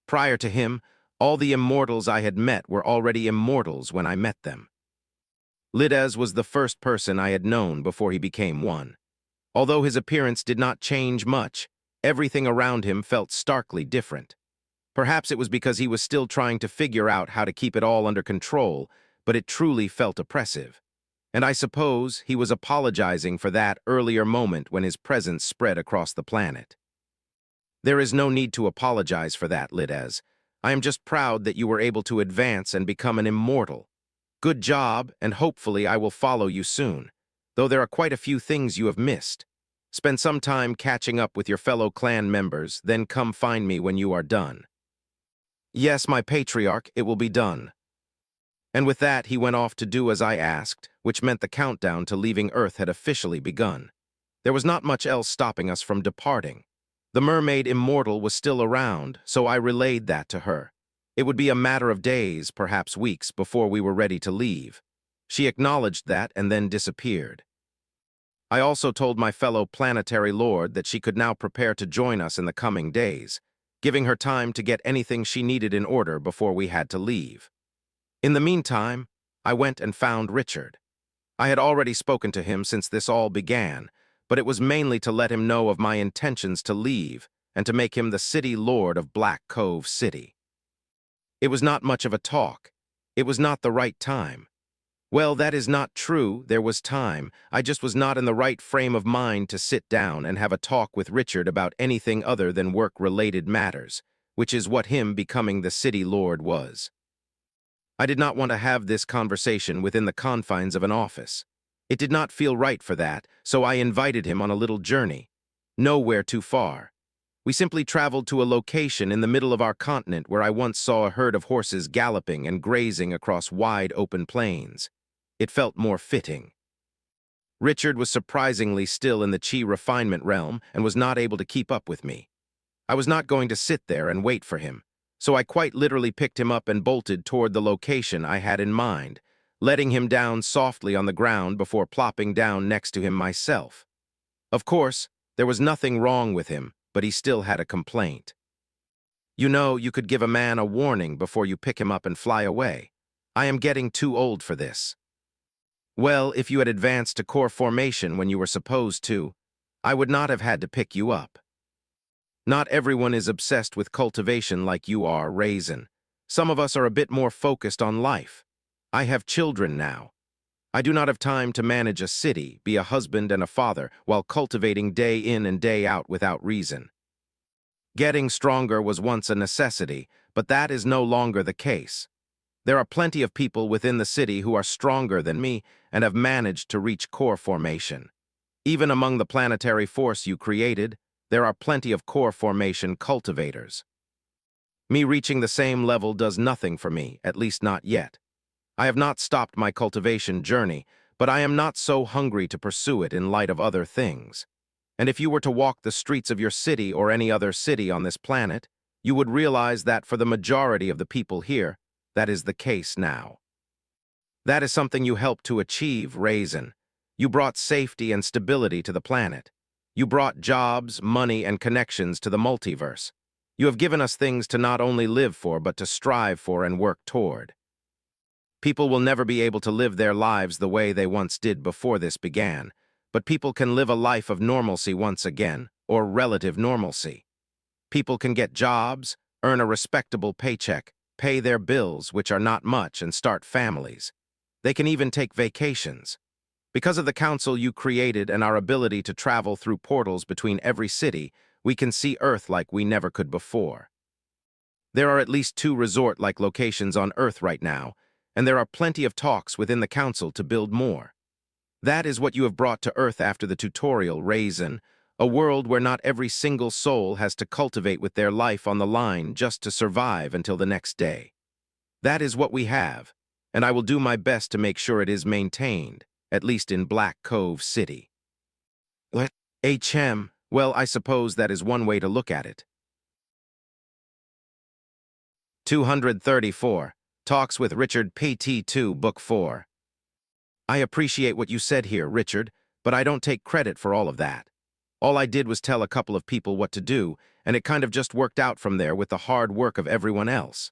S1: Prior to him, all the immortals I had met were already immortals when I met them. LitRPG was the first person I had known before he became one. Although his appearance did not change much, everything around him felt starkly different. Perhaps it was because he was still trying to figure out how to keep it all under control, but it truly felt oppressive. And I suppose he was apologizing for that earlier moment when his presence spread across the planet. There is no need to apologize for that, LitRPG. I am just proud that you were able to advance and become an immortal. Good job, and hopefully I will follow you soon, though there are quite a few things you have missed. Spend some time catching up with your fellow clan members, then come find me when you are done. Yes, my patriarch, it will be done. And with that, he went off to do as I asked, which meant the countdown to leaving Earth had officially begun. There was not much else stopping us from departing. The mermaid immortal was still around, so I relayed that to her. It would be a matter of days, perhaps weeks, before we were ready to leave. She acknowledged that and then disappeared. I also told my fellow Planetary Lord that she could now prepare to join us in the coming days, giving her time to get anything she needed in order before we had to leave. In the meantime, I went and found Richard. I had already spoken to him since this all began, but it was mainly to let him know of my intentions to leave and to make him the city lord of Black Cove City. It was not much of a talk. It was not the right time. Well, that is not true. There was time. I just was not in the right frame of mind to sit down and have a talk with Richard about anything other than work-related matters, which is what him becoming the city lord was. I did not want to have this conversation within the confines of an office. It did not feel right for that, so I invited him on a little journey. Nowhere too far. We simply traveled to a location in the middle of our continent where I once saw a herd of horses galloping and grazing across wide open plains. It felt more fitting. Richard was surprisingly still in the chi refinement realm and was not able to keep up with me. I was not going to sit there and wait for him, so I quite literally picked him up and bolted toward the location I had in mind, letting him down softly on the ground before plopping down next to him myself. Of course, there was nothing wrong with him, but he still had a complaint. You know, you could give a man a warning before you pick him up and fly away. I am getting too old for this. Well, if you had advanced to core formation when you were supposed to, I would not have had to pick you up. Not everyone is obsessed with cultivation like you are, Raizen. Some of us are a bit more focused on life. I have children now. I do not have time to manage a city, be a husband and a father, while cultivating day in and day out without reason. Getting stronger was once a necessity, but that is no longer the case. There are plenty of people within the city who are stronger than me and have managed to reach core formation. Even among the planetary force you created, there are plenty of core formation cultivators. Me reaching the same level does nothing for me, at least not yet. I have not stopped my cultivation journey, but I am not so hungry to pursue it in light of other things. And if you were to walk the streets of your city or any other city on this planet, you would realize that for the majority of the people here, that is the case now. That is something you helped to achieve, Raizen. You brought safety and stability to the planet. You brought jobs, money, and connections to the multiverse. You have given us things to not only live for, but to strive for and work toward. People will never be able to live their lives the way they once did before this began, but people can live a life of normalcy once again, or relative normalcy. People can get jobs, earn a respectable paycheck, pay their bills, which are not much, and start families. They can even take vacations. Because of the council you created and our ability to travel through portals between every city, we can see Earth like we never could before. There are at least 2 resort-like locations on Earth right now, and there are plenty of talks within the council to build more. That is what you have brought to Earth after the tutorial, Raizen, A world where not every single soul has to cultivate with their life on the line just to survive until the next day. That is what we have, and I will do my best to make sure it is maintained, at least in Black Cove City. What? HM? Well, I suppose that is one way to look at it. 234. Talks with Richard PT2, Book 4. I appreciate what you said here, Richard, but I don't take credit for all of that. All I did was tell a couple of people what to do, and it kind of just worked out from there with the hard work of everyone else.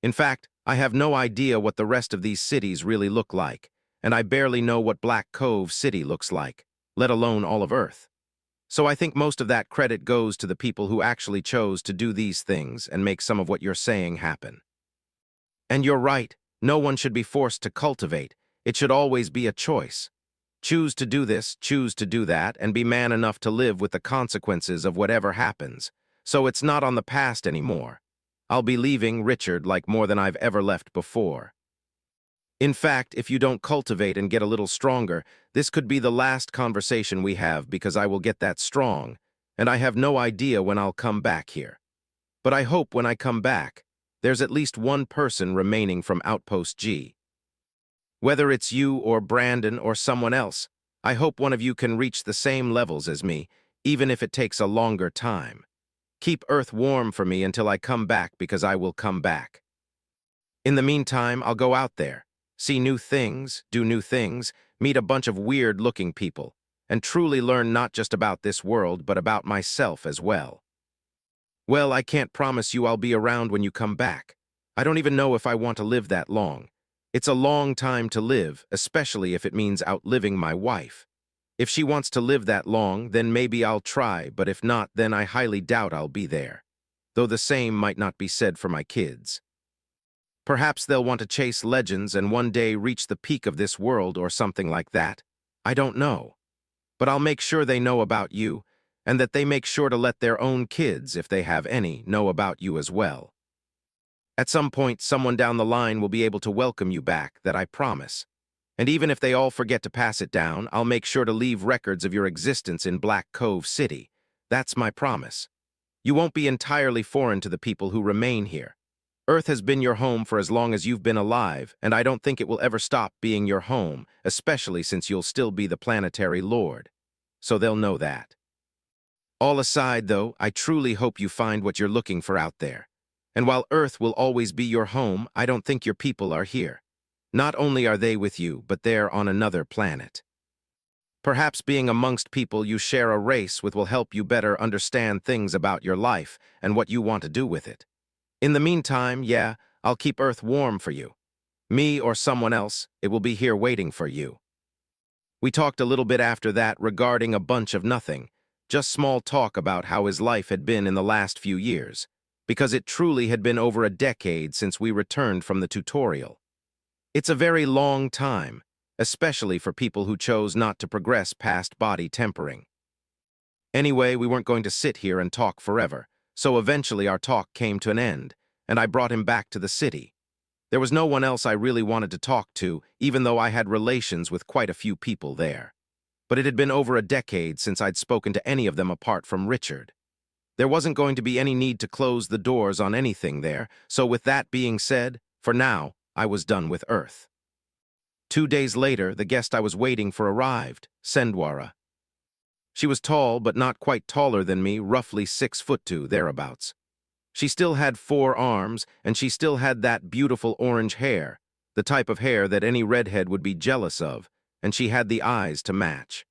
S1: In fact, I have no idea what the rest of these cities really look like, and I barely know what Black Cove City looks like, let alone all of Earth. So I think most of that credit goes to the people who actually chose to do these things and make some of what you're saying happen. And you're right, no one should be forced to cultivate. It should always be a choice. Choose to do this, choose to do that, and be man enough to live with the consequences of whatever happens. So it's not on the past anymore. I'll be leaving Richard like more than I've ever left before. In fact, if you don't cultivate and get a little stronger, this could be the last conversation we have because I will get that strong, and I have no idea when I'll come back here. But I hope when I come back, there's at least one person remaining from Outpost G. Whether it's you or Brandon or someone else, I hope one of you can reach the same levels as me, even if it takes a longer time. Keep Earth warm for me until I come back because I will come back. In the meantime, I'll go out there, see new things, do new things, meet a bunch of weird-looking people, and truly learn not just about this world but about myself as well. Well, I can't promise you I'll be around when you come back. I don't even know if I want to live that long. It's a long time to live, especially if it means outliving my wife. If she wants to live that long, then maybe I'll try, but if not, then I highly doubt I'll be there. Though the same might not be said for my kids. Perhaps they'll want to chase legends and one day reach the peak of this world or something like that. I don't know. But I'll make sure they know about you, and that they make sure to let their own kids, if they have any, know about you as well. At some point, someone down the line will be able to welcome you back, that I promise. And even if they all forget to pass it down, I'll make sure to leave records of your existence in Black Cove City. That's my promise. You won't be entirely foreign to the people who remain here. Earth has been your home for as long as you've been alive, and I don't think it will ever stop being your home, especially since you'll still be the Planetary Lord. So they'll know that. All aside, though, I truly hope you find what you're looking for out there. And while Earth will always be your home, I don't think your people are here. Not only are they with you, but they're on another planet. Perhaps being amongst people you share a race with will help you better understand things about your life and what you want to do with it. In the meantime, yeah, I'll keep Earth warm for you. Me or someone else, it will be here waiting for you. We talked a little bit after that regarding a bunch of nothing, just small talk about how his life had been in the last few years, because it truly had been over a decade since we returned from the tutorial. It's a very long time, especially for people who chose not to progress past body tempering. Anyway, we weren't going to sit here and talk forever, so eventually our talk came to an end, and I brought him back to the city. There was no one else I really wanted to talk to, even though I had relations with quite a few people there. But it had been over a decade since I'd spoken to any of them apart from Richard. There wasn't going to be any need to close the doors on anything there, so with that being said, for now, I was done with Earth. 2 days later, the guest I was waiting for arrived, Sendwara. She was tall, but not quite taller than me, roughly 6'2", thereabouts. She still had 4 arms, and she still had that beautiful orange hair, the type of hair that any redhead would be jealous of, and she had the eyes to match.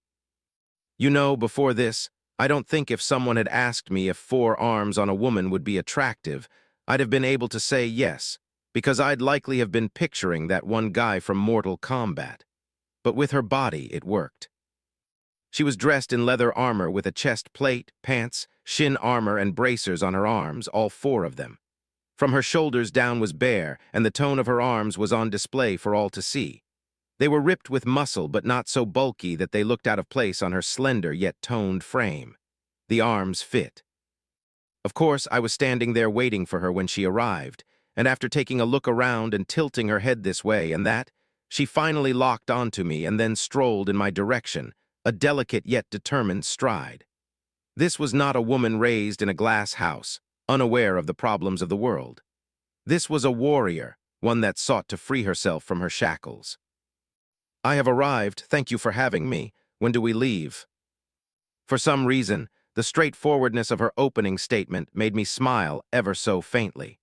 S1: You know, before this, I don't think if someone had asked me if 4 arms on a woman would be attractive, I'd have been able to say yes, because I'd likely have been picturing that one guy from Mortal Kombat. But with her body, it worked. She was dressed in leather armor with a chest plate, pants, shin armor, and bracers on her arms, all 4 of them. From her shoulders down was bare, and the tone of her arms was on display for all to see. They were ripped with muscle, but not so bulky that they looked out of place on her slender yet toned frame. The arms fit. Of course, I was standing there waiting for her when she arrived, and after taking a look around and tilting her head this way and that, she finally locked onto me and then strolled in my direction, a delicate yet determined stride. This was not a woman raised in a glass house, unaware of the problems of the world. This was a warrior, one that sought to free herself from her shackles. "I have arrived, thank you for having me. When do we leave?" For some reason, the straightforwardness of her opening statement made me smile ever so faintly.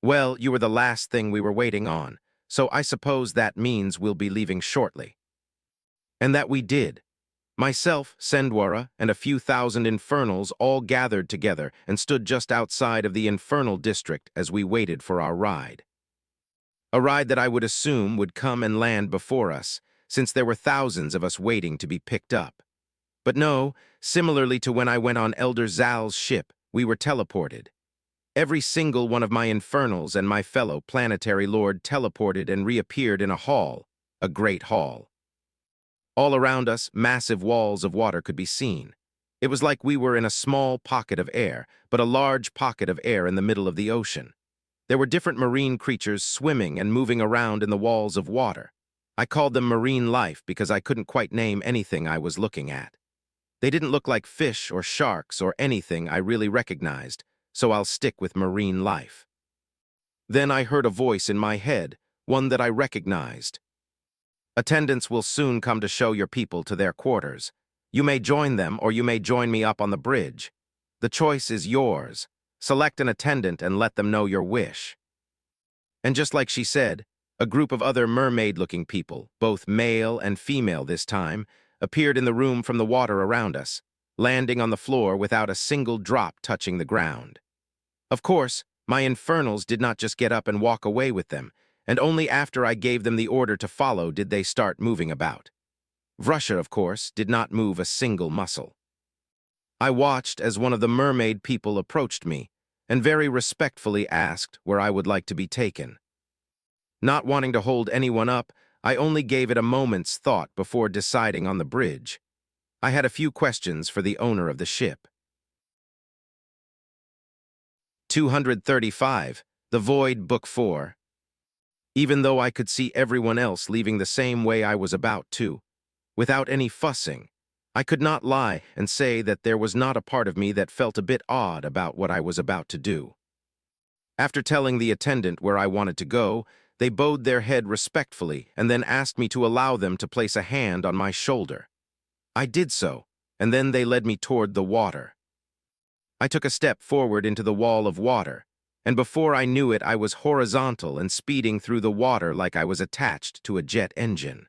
S1: "Well, you were the last thing we were waiting on, so I suppose that means we'll be leaving shortly." And that we did. Myself, Sendwara, and a few thousand Infernals all gathered together and stood just outside of the Infernal district as we waited for our ride. A ride that I would assume would come and land before us, since there were thousands of us waiting to be picked up. But no, similarly to when I went on Elder Zal's ship, we were teleported. Every single one of my Infernals and my fellow Planetary Lord teleported and reappeared in a hall, a great hall. All around us, massive walls of water could be seen. It was like we were in a small pocket of air, but a large pocket of air in the middle of the ocean. There were different marine creatures swimming and moving around in the walls of water. I called them marine life because I couldn't quite name anything I was looking at. They didn't look like fish or sharks or anything I really recognized, so I'll stick with marine life. Then I heard a voice in my head, one that I recognized. "Attendants will soon come to show your people to their quarters. You may join them or you may join me up on the bridge. The choice is yours. Select an attendant and let them know your wish." And just like she said, a group of other mermaid-looking people, both male and female this time, appeared in the room from the water around us, landing on the floor without a single drop touching the ground. Of course, my Infernals did not just get up and walk away with them, and only after I gave them the order to follow did they start moving about. Vrusha, of course, did not move a single muscle. I watched as one of the mermaid people approached me and very respectfully asked where I would like to be taken. Not wanting to hold anyone up, I only gave it a moment's thought before deciding on the bridge. I had a few questions for the owner of the ship. 235, The Void, Book 4. Even though I could see everyone else leaving the same way I was about to, without any fussing, I could not lie and say that there was not a part of me that felt a bit odd about what I was about to do. After telling the attendant where I wanted to go, they bowed their head respectfully and then asked me to allow them to place a hand on my shoulder. I did so, and then they led me toward the water. I took a step forward into the wall of water, and before I knew it, I was horizontal and speeding through the water like I was attached to a jet engine.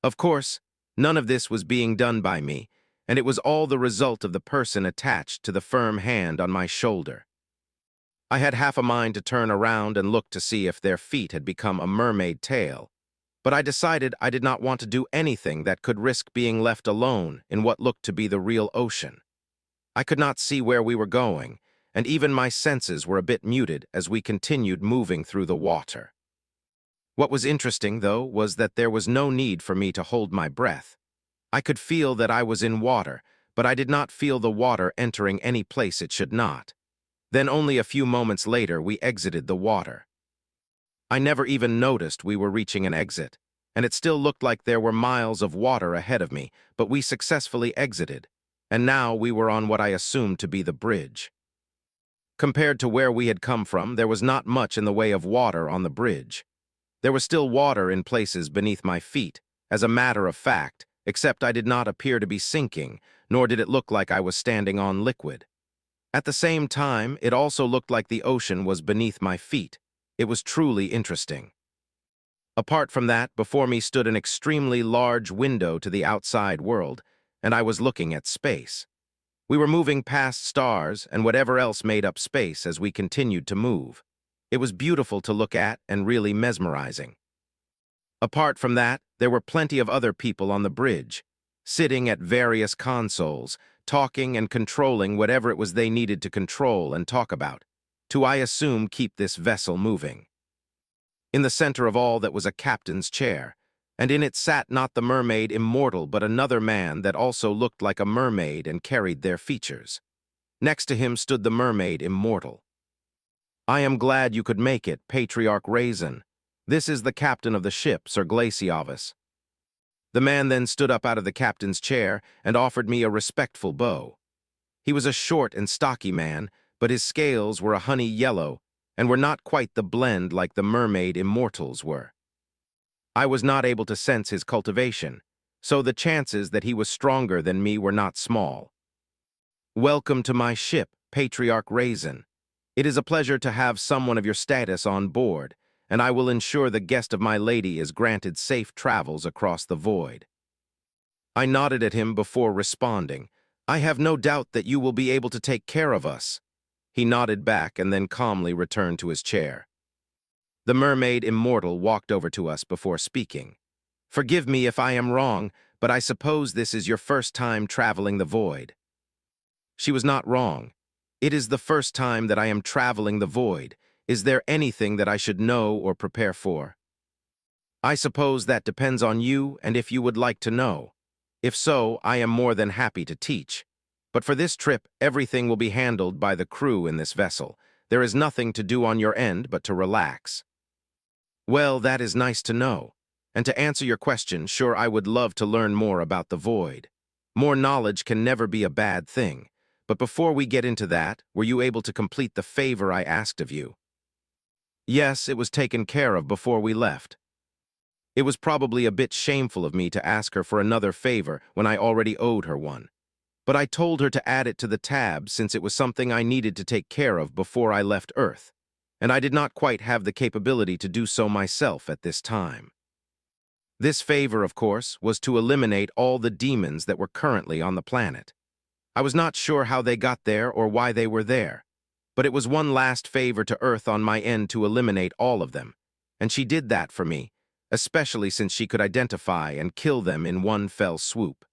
S1: Of course, none of this was being done by me, and it was all the result of the person attached to the firm hand on my shoulder. I had half a mind to turn around and look to see if their feet had become a mermaid tail, but I decided I did not want to do anything that could risk being left alone in what looked to be the real ocean. I could not see where we were going, and even my senses were a bit muted as we continued moving through the water. What was interesting, though, was that there was no need for me to hold my breath. I could feel that I was in water, but I did not feel the water entering any place it should not. Then only a few moments later, we exited the water. I never even noticed we were reaching an exit, and it still looked like there were miles of water ahead of me, but we successfully exited, and now we were on what I assumed to be the bridge. Compared to where we had come from, there was not much in the way of water on the bridge. There was still water in places beneath my feet, as a matter of fact, except I did not appear to be sinking, nor did it look like I was standing on liquid. At the same time, it also looked like the ocean was beneath my feet. It was truly interesting. Apart from that, before me stood an extremely large window to the outside world, and I was looking at space. We were moving past stars and whatever else made up space as we continued to move. It was beautiful to look at and really mesmerizing. Apart from that, there were plenty of other people on the bridge, sitting at various consoles, talking and controlling whatever it was they needed to control and talk about, to, I assume, keep this vessel moving. In the center of all that was a captain's chair, and in it sat not the mermaid immortal but another man that also looked like a mermaid and carried their features. Next to him stood the mermaid immortal. "I am glad you could make it, Patriarch Raizen. This is the captain of the ship, Sir Glaciavis." The man then stood up out of the captain's chair and offered me a respectful bow. He was a short and stocky man, but his scales were a honey yellow and were not quite the blend like the mermaid immortals were. I was not able to sense his cultivation, so the chances that he was stronger than me were not small. "Welcome to my ship, Patriarch Raizen. It is a pleasure to have someone of your status on board, and I will ensure the guest of my lady is granted safe travels across the void." I nodded at him before responding. "I have no doubt that you will be able to take care of us." He nodded back and then calmly returned to his chair. The mermaid immortal walked over to us before speaking. "Forgive me if I am wrong, but I suppose this is your first time traveling the void." She was not wrong. It is the first time that I am traveling the void. Is there anything that I should know or prepare for? I suppose that depends on you and if you would like to know. If so, I am more than happy to teach. But for this trip, everything will be handled by the crew in this vessel. There is nothing to do on your end but to relax. Well, that is nice to know. And to answer your question, sure, I would love to learn more about the void. More knowledge can never be a bad thing. But before we get into that, were you able to complete the favor I asked of you? Yes, it was taken care of before we left. It was probably a bit shameful of me to ask her for another favor when I already owed her one. But I told her to add it to the tab since it was something I needed to take care of before I left Earth, and I did not quite have the capability to do so myself at this time. This favor, of course, was to eliminate all the demons that were currently on the planet. I was not sure how they got there or why they were there, but it was one last favor to Earth on my end to eliminate all of them, and she did that for me, especially since she could identify and kill them in one fell swoop.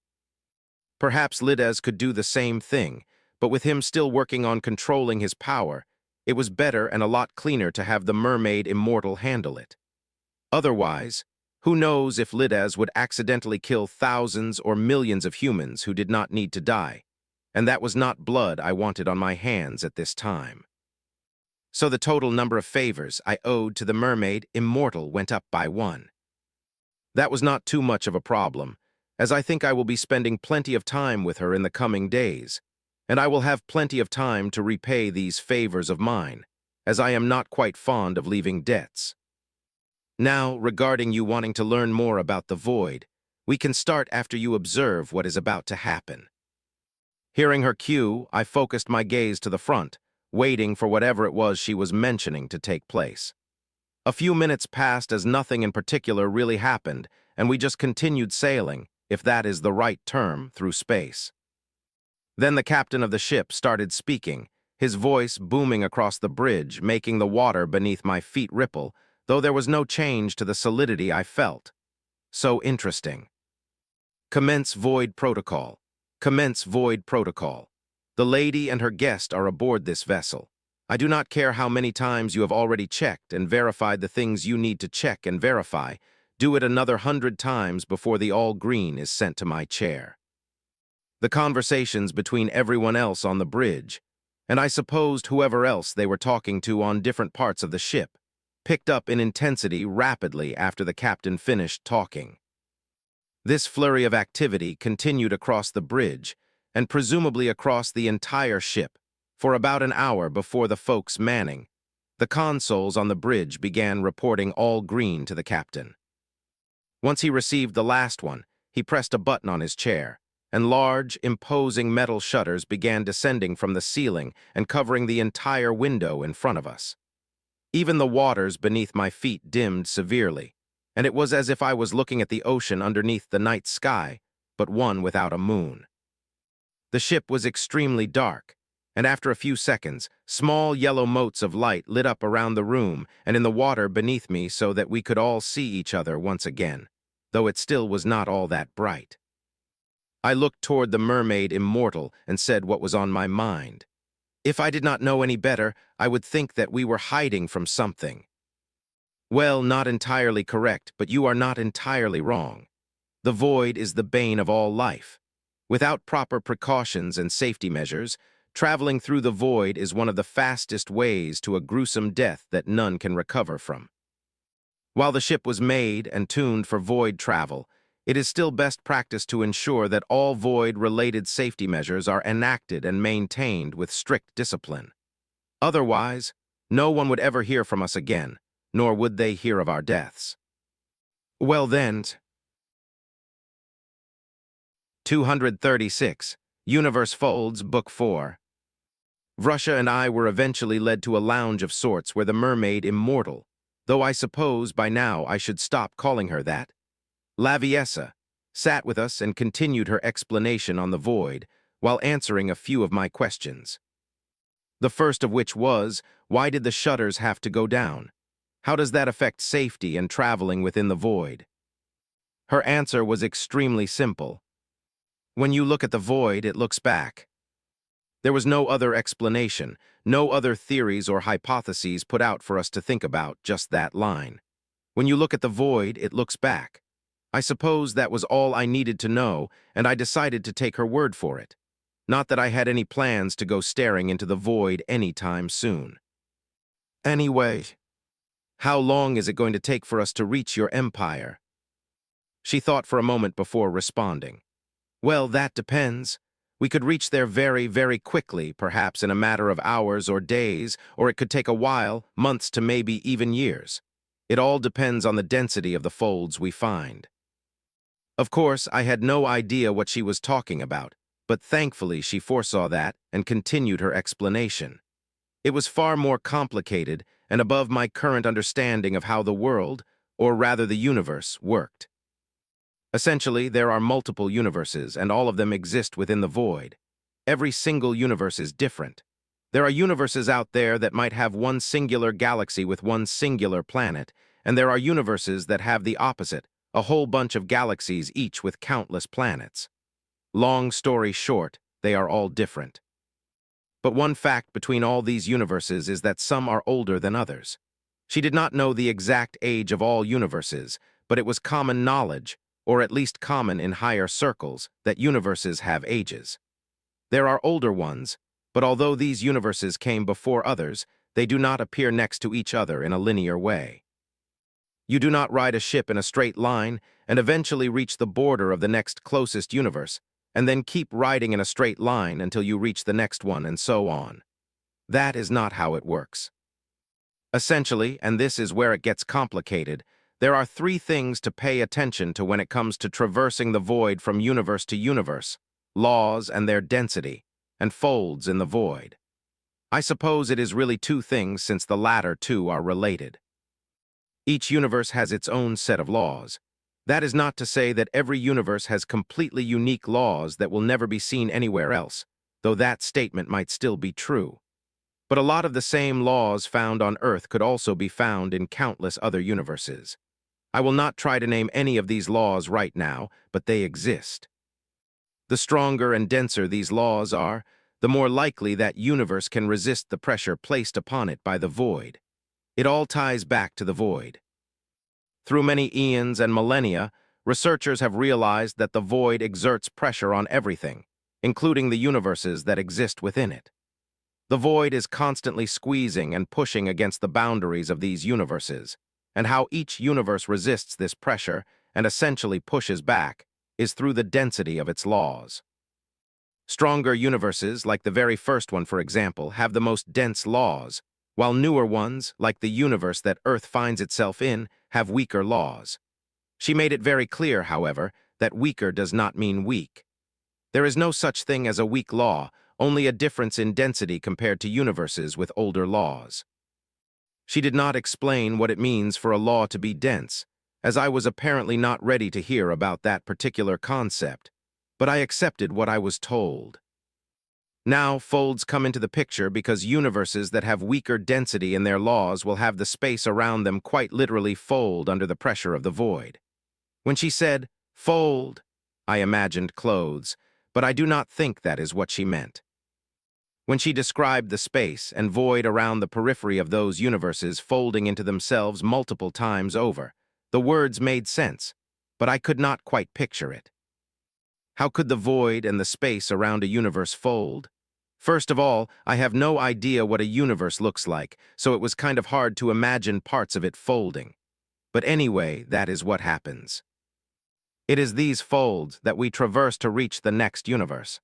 S1: Perhaps Lides could do the same thing, but with him still working on controlling his power, it was better and a lot cleaner to have the mermaid immortal handle it. Otherwise, who knows if Lides would accidentally kill thousands or millions of humans who did not need to die, and that was not blood I wanted on my hands at this time. So the total number of favors I owed to the mermaid immortal went up by 1. That was not too much of a problem, as I think I will be spending plenty of time with her in the coming days, and I will have plenty of time to repay these favors of mine, as I am not quite fond of leaving debts. Now, regarding you wanting to learn more about the void, we can start after you observe what is about to happen. Hearing her cue, I focused my gaze to the front, waiting for whatever it was she was mentioning to take place. A few minutes passed as nothing in particular really happened, and we just continued sailing, if that is the right term, through space. Then the captain of the ship started speaking, his voice booming across the bridge, making the water beneath my feet ripple, though there was no change to the solidity I felt. So interesting. "Commence void protocol. Commence void protocol. The lady and her guest are aboard this vessel. I do not care how many times you have already checked and verified the things you need to check and verify. Do it another 100 times before the all-green is sent to my chair." The conversations between everyone else on the bridge, and I supposed whoever else they were talking to on different parts of the ship, picked up in intensity rapidly after the captain finished talking. This flurry of activity continued across the bridge, and presumably across the entire ship, for about an hour before the folks manning. The consoles on the bridge began reporting all green to the captain. Once he received the last one, he pressed a button on his chair, and large, imposing metal shutters began descending from the ceiling and covering the entire window in front of us. Even the waters beneath my feet dimmed severely, and it was as if I was looking at the ocean underneath the night sky, but one without a moon. The ship was extremely dark, and after a few seconds, small yellow motes of light lit up around the room and in the water beneath me so that we could all see each other once again, though it still was not all that bright. I looked toward the mermaid immortal and said what was on my mind. If I did not know any better, I would think that we were hiding from something. Well, not entirely correct, but you are not entirely wrong. The void is the bane of all life. Without proper precautions and safety measures, traveling through the void is one of the fastest ways to a gruesome death that none can recover from. While the ship was made and tuned for void travel, It is still best practice to ensure that all void-related safety measures are enacted and maintained with strict discipline. Otherwise, no one would ever hear from us again, nor would they hear of our deaths. Well then, 236, Universe Folds, Book 4. Vrusha and I were eventually led to a lounge of sorts where the mermaid Immortal, though I suppose by now I should stop calling her that, Laviessa, sat with us and continued her explanation on the void while answering a few of my questions. The first of which was, why did the shutters have to go down? How does that affect safety and traveling within the void? Her answer was extremely simple. When you look at the void, it looks back. There was no other explanation, no other theories or hypotheses put out for us to think about, just that line. When you look at the void, it looks back. I suppose that was all I needed to know, and I decided to take her word for it. Not that I had any plans to go staring into the void anytime soon. Anyway, how long is it going to take for us to reach your empire? She thought for a moment before responding. Well, that depends. We could reach there very, very quickly, perhaps in a matter of hours or days, or it could take a while, months to maybe even years. It all depends on the density of the folds we find. Of course, I had no idea what she was talking about, but thankfully she foresaw that and continued her explanation. It was far more complicated and above my current understanding of how the world, or rather the universe, worked. Essentially, there are multiple universes, and all of them exist within the void. Every single universe is different. There are universes out there that might have one singular galaxy with one singular planet, and there are universes that have the opposite, a whole bunch of galaxies each with countless planets. Long story short, they are all different. But one fact between all these universes is that some are older than others. She did not know the exact age of all universes, but it was common knowledge, or at least common in higher circles, that universes have ages. There are older ones, but although these universes came before others, they do not appear next to each other in a linear way. You do not ride a ship in a straight line and eventually reach the border of the next closest universe, and then keep riding in a straight line until you reach the next one and so on. That is not how it works. Essentially, and this is where it gets complicated, there are three things to pay attention to when it comes to traversing the void from universe to universe: laws and their density, and folds in the void. I suppose it is really two things since the latter two are related. Each universe has its own set of laws. That is not to say that every universe has completely unique laws that will never be seen anywhere else, though that statement might still be true. But a lot of the same laws found on Earth could also be found in countless other universes. I will not try to name any of these laws right now, but they exist. The stronger and denser these laws are, the more likely that universe can resist the pressure placed upon it by the void. It all ties back to the void. Through many eons and millennia, researchers have realized that the void exerts pressure on everything, including the universes that exist within it. The void is constantly squeezing and pushing against the boundaries of these universes, and how each universe resists this pressure and essentially pushes back is through the density of its laws. Stronger universes, like the very first one for example, have the most dense laws, while newer ones, like the universe that Earth finds itself in, have weaker laws. She made it very clear, however, that weaker does not mean weak. There is no such thing as a weak law, only a difference in density compared to universes with older laws. She did not explain what it means for a law to be dense, as I was apparently not ready to hear about that particular concept, but I accepted what I was told. Now, folds come into the picture because universes that have weaker density in their laws will have the space around them quite literally fold under the pressure of the void. When she said, fold, I imagined clothes, but I do not think that is what she meant. When she described the space and void around the periphery of those universes folding into themselves multiple times over, the words made sense, but I could not quite picture it. How could the void and the space around a universe fold? First of all, I have no idea what a universe looks like, so it was kind of hard to imagine parts of it folding. But anyway, that is what happens. It is these folds that we traverse to reach the next universe.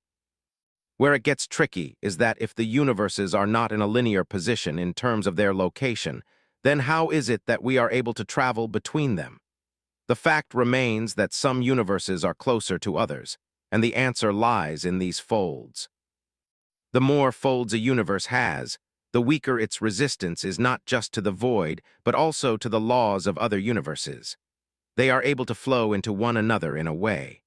S1: Where it gets tricky is that if the universes are not in a linear position in terms of their location, then how is it that we are able to travel between them? The fact remains that some universes are closer to others, and the answer lies in these folds. The more folds a universe has, the weaker its resistance is not just to the void, but also to the laws of other universes. They are able to flow into one another in a way.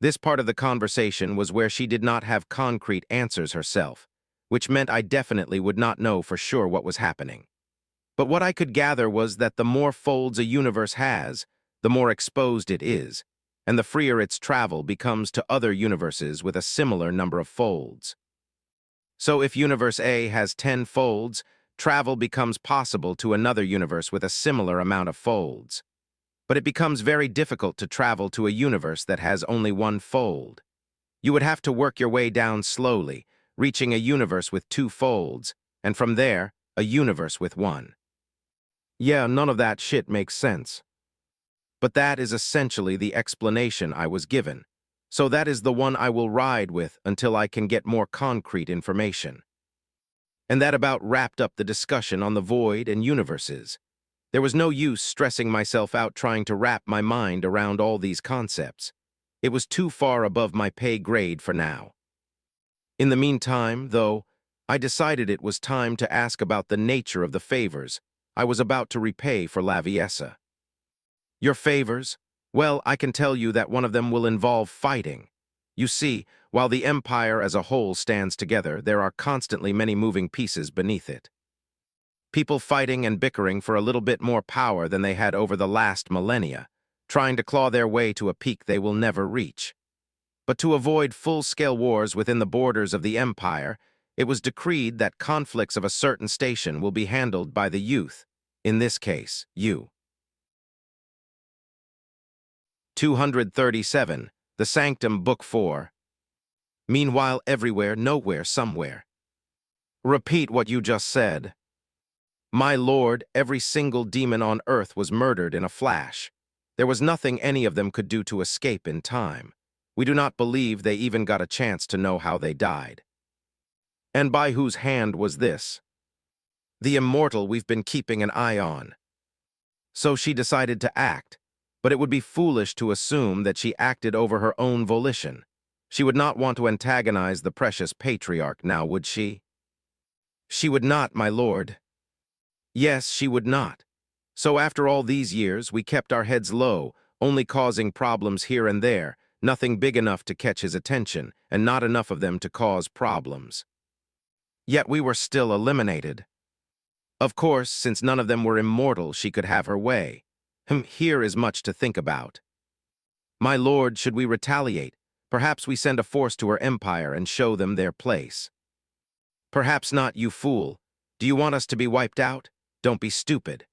S1: This part of the conversation was where she did not have concrete answers herself, which meant I definitely would not know for sure what was happening. But what I could gather was that the more folds a universe has, the more exposed it is, and the freer its travel becomes to other universes with a similar number of folds. So if Universe A has 10 folds, travel becomes possible to another universe with a similar amount of folds. But it becomes very difficult to travel to a universe that has only one fold. You would have to work your way down slowly, reaching a universe with 2 folds, and from there, a universe with 1. Yeah, none of that shit makes sense. But that is essentially the explanation I was given, so that is the one I will ride with until I can get more concrete information. And that about wrapped up the discussion on the void and universes. There was no use stressing myself out trying to wrap my mind around all these concepts. It was too far above my pay grade for now. In the meantime, though, I decided it was time to ask about the nature of the favors I was about to repay for Laviessa. Your favors? Well, I can tell you that one of them will involve fighting. You see, while the Empire as a whole stands together, there are constantly many moving pieces beneath it. People fighting and bickering for a little bit more power than they had over the last millennia, trying to claw their way to a peak they will never reach. But to avoid full-scale wars within the borders of the Empire, it was decreed that conflicts of a certain station will be handled by the youth, in this case, you. 237, The Sanctum, Book 4. Meanwhile, everywhere, nowhere, somewhere. Repeat what you just said. My lord, every single demon on Earth was murdered in a flash. There was nothing any of them could do to escape in time. We do not believe they even got a chance to know how they died. And by whose hand was this? The immortal we've been keeping an eye on. So she decided to act, but it would be foolish to assume that she acted over her own volition. She would not want to antagonize the precious patriarch now, would she? She would not, my lord. Yes, she would not. So after all these years, we kept our heads low, only causing problems here and there, nothing big enough to catch his attention, and not enough of them to cause problems. Yet we were still eliminated. Of course, since none of them were immortal, she could have her way. Here is much to think about. My lord, should we retaliate? Perhaps we send a force to her empire and show them their place. Perhaps not, you fool. Do you want us to be wiped out? Don't be stupid.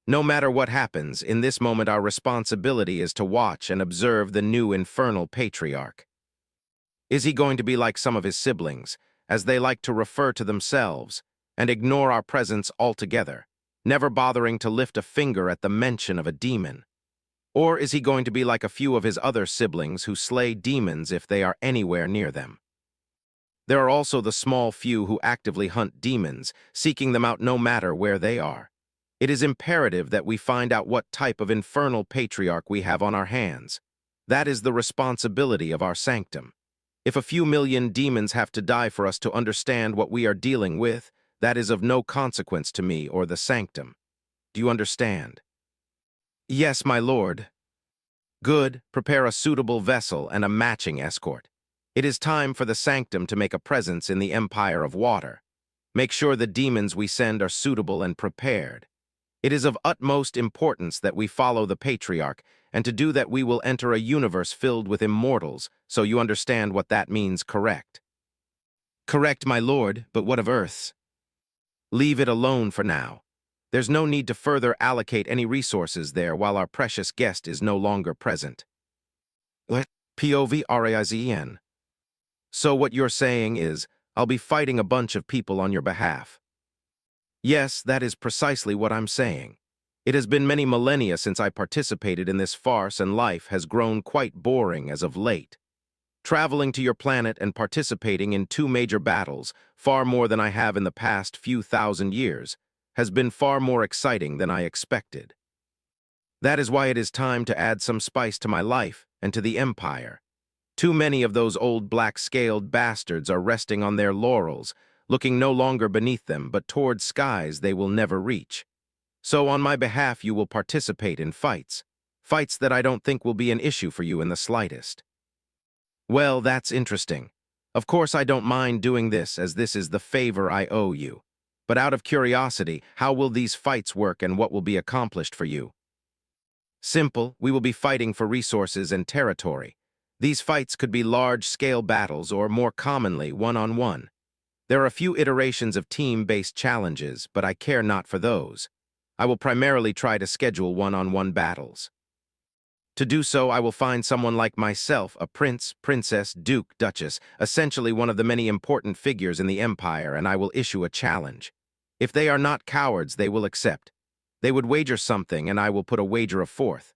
S1: No matter what happens, in this moment our responsibility is to watch and observe the new infernal patriarch. Is he going to be like some of his siblings, as they like to refer to themselves, and ignore our presence altogether, never bothering to lift a finger at the mention of a demon? Or is he going to be like a few of his other siblings who slay demons if they are anywhere near them? There are also the small few who actively hunt demons, seeking them out no matter where they are. It is imperative that we find out what type of infernal patriarch we have on our hands. That is the responsibility of our sanctum. If a few million demons have to die for us to understand what we are dealing with, that is of no consequence to me or the sanctum. Do you understand? Yes, my lord. Good, prepare a suitable vessel and a matching escort. It is time for the sanctum to make a presence in the Empire of Water. Make sure the demons we send are suitable and prepared. It is of utmost importance that we follow the patriarch, and to do that we will enter a universe filled with immortals, so you understand what that means, correct? Correct, my lord, but what of Earth's? Leave it alone for now. There's no need to further allocate any resources there while our precious guest is no longer present. What? P-O-V-R-A-I-Z-E-N. So what you're saying is, I'll be fighting a bunch of people on your behalf. Yes, that is precisely what I'm saying. It has been many millennia since I participated in this farce, and life has grown quite boring as of late. Traveling to your planet and participating in 2 major battles, far more than I have in the past few thousand years, has been far more exciting than I expected. That is why it is time to add some spice to my life and to the Empire. Too many of those old black-scaled bastards are resting on their laurels, looking no longer beneath them but toward skies they will never reach. So on my behalf you will participate in fights that I don't think will be an issue for you in the slightest. Well, that's interesting. Of course I don't mind doing this, as this is the favor I owe you. But out of curiosity, how will these fights work and what will be accomplished for you? Simple, we will be fighting for resources and territory. These fights could be large-scale battles or, more commonly, one-on-one. There are a few iterations of team-based challenges, but I care not for those. I will primarily try to schedule one-on-one battles. To do so, I will find someone like myself, a prince, princess, duke, duchess, essentially one of the many important figures in the Empire, and I will issue a challenge. If they are not cowards, they will accept. They would wager something, and I will put a wager of forth.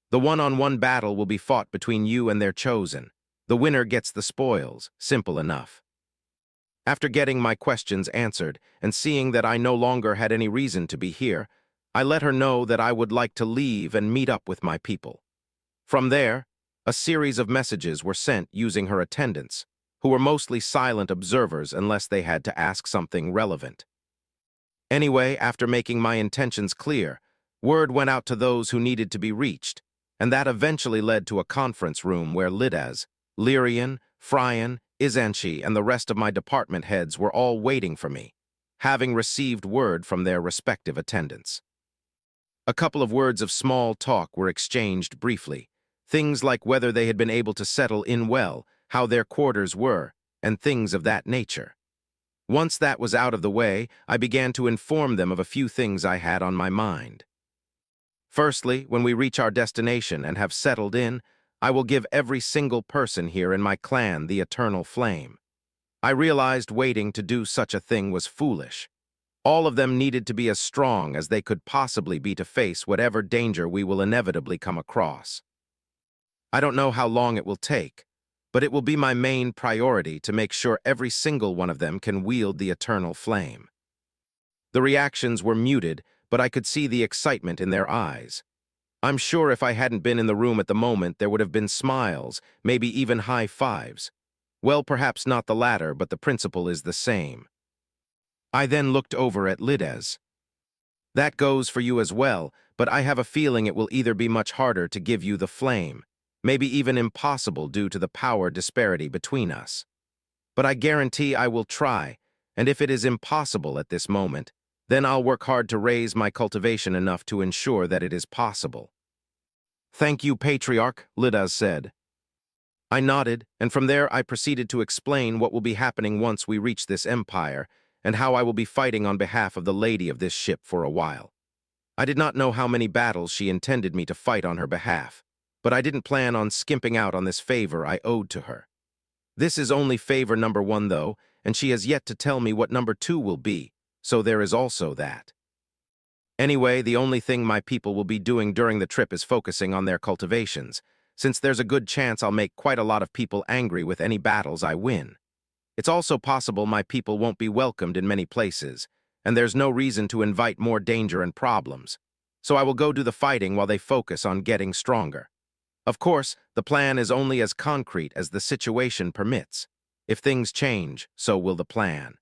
S1: The one-on-one battle will be fought between you and their chosen. The winner gets the spoils. Simple enough. After getting my questions answered, and seeing that I no longer had any reason to be here, I let her know that I would like to leave and meet up with my people. From there, a series of messages were sent using her attendants, who were mostly silent observers unless they had to ask something relevant. Anyway, after making my intentions clear, word went out to those who needed to be reached, and that eventually led to a conference room where Lidaz, Lyrian, Fryan, Izanshi, and the rest of my department heads were all waiting for me, having received word from their respective attendants. A couple of words of small talk were exchanged briefly, things like whether they had been able to settle in well, how their quarters were, and things of that nature. Once that was out of the way, I began to inform them of a few things I had on my mind. Firstly, when we reach our destination and have settled in, I will give every single person here in my clan the eternal flame. I realized waiting to do such a thing was foolish. All of them needed to be as strong as they could possibly be to face whatever danger we will inevitably come across. I don't know how long it will take, but it will be my main priority to make sure every single one of them can wield the eternal flame. The reactions were muted, but I could see the excitement in their eyes. I'm sure if I hadn't been in the room at the moment, there would have been smiles, maybe even high fives. Well, perhaps not the latter, but the principle is the same. I then looked over at Lidaz. That goes for you as well, but I have a feeling it will either be much harder to give you the flame, maybe even impossible due to the power disparity between us. But I guarantee I will try, and if it is impossible at this moment, then I'll work hard to raise my cultivation enough to ensure that it is possible. Thank you, Patriarch, Lidaz said. I nodded, and from there I proceeded to explain what will be happening once we reach this empire, and how I will be fighting on behalf of the lady of this ship for a while. I did not know how many battles she intended me to fight on her behalf, but I didn't plan on skimping out on this favor I owed to her. This is only favor number 1, though, and she has yet to tell me what number 2 will be, so there is also that. Anyway, the only thing my people will be doing during the trip is focusing on their cultivations, since there's a good chance I'll make quite a lot of people angry with any battles I win. It's also possible my people won't be welcomed in many places, and there's no reason to invite more danger and problems. So I will go do the fighting while they focus on getting stronger. Of course, the plan is only as concrete as the situation permits. If things change, so will the plan.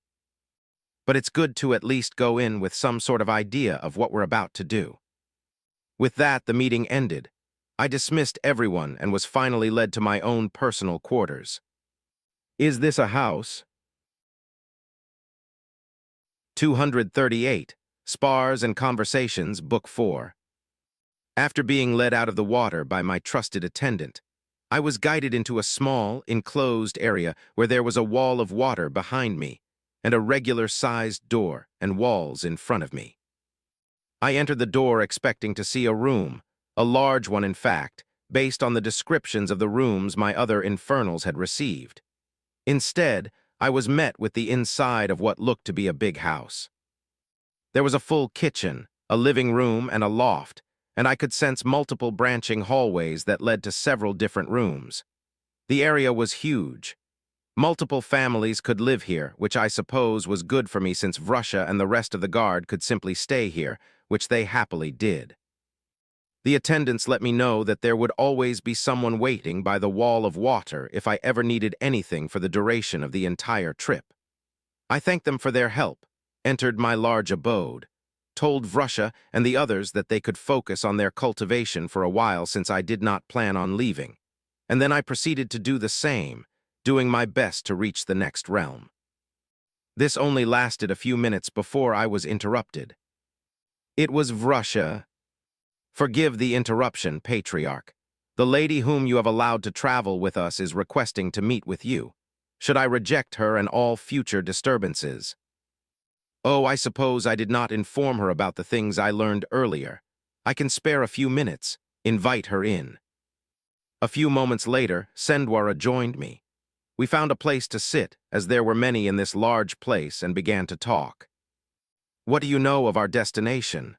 S1: But it's good to at least go in with some sort of idea of what we're about to do. With that, the meeting ended. I dismissed everyone and was finally led to my own personal quarters. Is this a house? 238. Spars and Conversations, Book 4. After being led out of the water by my trusted attendant, I was guided into a small, enclosed area where there was a wall of water behind me and a regular-sized door and walls in front of me. I entered the door expecting to see a room, a large one in fact, based on the descriptions of the rooms my other Infernals had received. Instead, I was met with the inside of what looked to be a big house. There was a full kitchen, a living room, and a loft, and I could sense multiple branching hallways that led to several different rooms. The area was huge. Multiple families could live here, which I suppose was good for me since Vrusha and the rest of the guard could simply stay here, which they happily did. The attendants let me know that there would always be someone waiting by the wall of water if I ever needed anything for the duration of the entire trip. I thanked them for their help, entered my large abode, told Vrusha and the others that they could focus on their cultivation for a while since I did not plan on leaving, and then I proceeded to do the same, doing my best to reach the next realm. This only lasted a few minutes before I was interrupted. It was Vrusha. Forgive the interruption, Patriarch. The lady whom you have allowed to travel with us is requesting to meet with you. Should I reject her and all future disturbances? Oh, I suppose I did not inform her about the things I learned earlier. I can spare a few minutes. Invite her in. A few moments later, Sendwara joined me. We found a place to sit, as there were many in this large place, and began to talk. What do you know of our destination?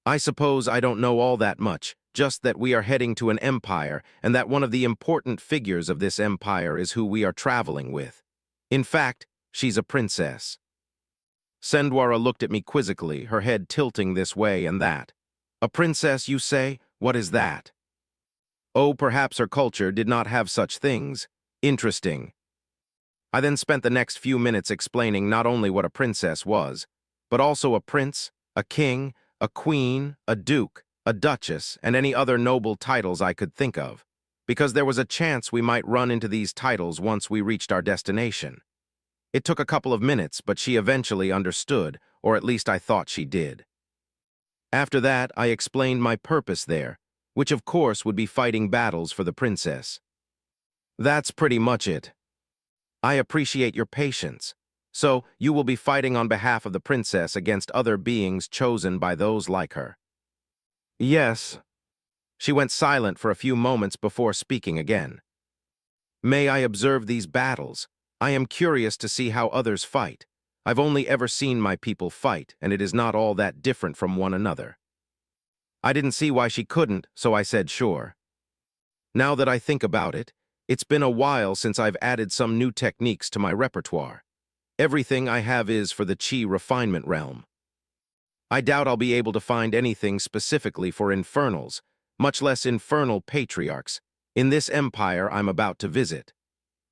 S1: I suppose I don't know all that much, just that we are heading to an empire, and that one of the important figures of this empire is who we are traveling with. In fact, she's a princess. Sendwara looked at me quizzically, her head tilting this way and that. A princess, you say? What is that? Oh, perhaps her culture did not have such things. Interesting. I then spent the next few minutes explaining not only what a princess was, but also a prince, a king, a queen, a duke, a duchess, and any other noble titles I could think of, because there was a chance we might run into these titles once we reached our destination. It took a couple of minutes, but she eventually understood, or at least I thought she did. After that, I explained my purpose there, which of course would be fighting battles for the princess. That's pretty much it. I appreciate your patience. So, you will be fighting on behalf of the princess against other beings chosen by those like her. Yes. She went silent for a few moments before speaking again. May I observe these battles? I am curious to see how others fight. I've only ever seen my people fight, and it is not all that different from one another. I didn't see why she couldn't, so I said sure. Now that I think about it, it's been a while since I've added some new techniques to my repertoire. Everything I have is for the Chi refinement realm. I doubt I'll be able to find anything specifically for infernals, much less infernal patriarchs, in this empire I'm about to visit.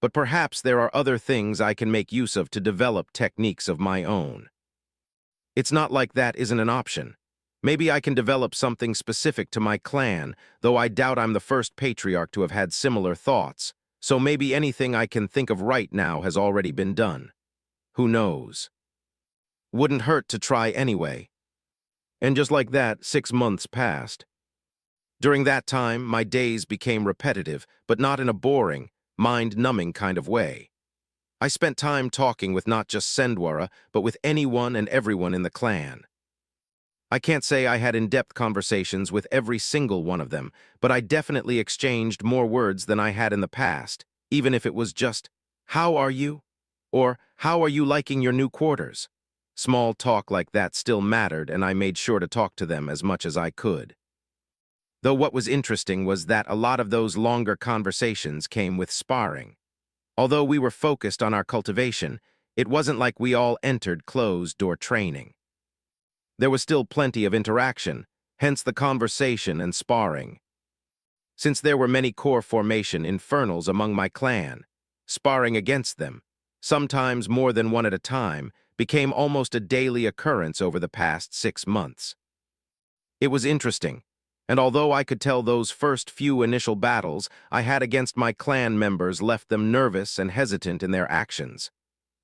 S1: But perhaps there are other things I can make use of to develop techniques of my own. It's not like that isn't an option. Maybe I can develop something specific to my clan, though I doubt I'm the first patriarch to have had similar thoughts, so maybe anything I can think of right now has already been done. Who knows? Wouldn't hurt to try anyway. And just like that, 6 months passed. During that time, my days became repetitive, but not in a boring, mind-numbing kind of way. I spent time talking with not just Sendwara, but with anyone and everyone in the clan. I can't say I had in-depth conversations with every single one of them, but I definitely exchanged more words than I had in the past, even if it was just, "How are you?" or "How are you liking your new quarters?" Small talk like that still mattered, and I made sure to talk to them as much as I could. Though what was interesting was that a lot of those longer conversations came with sparring. Although we were focused on our cultivation, it wasn't like we all entered closed-door training. There was still plenty of interaction, hence the conversation and sparring. Since there were many core formation infernals among my clan, sparring against them, sometimes more than one at a time, became almost a daily occurrence over the past 6 months. It was interesting, and although I could tell those first few initial battles I had against my clan members left them nervous and hesitant in their actions.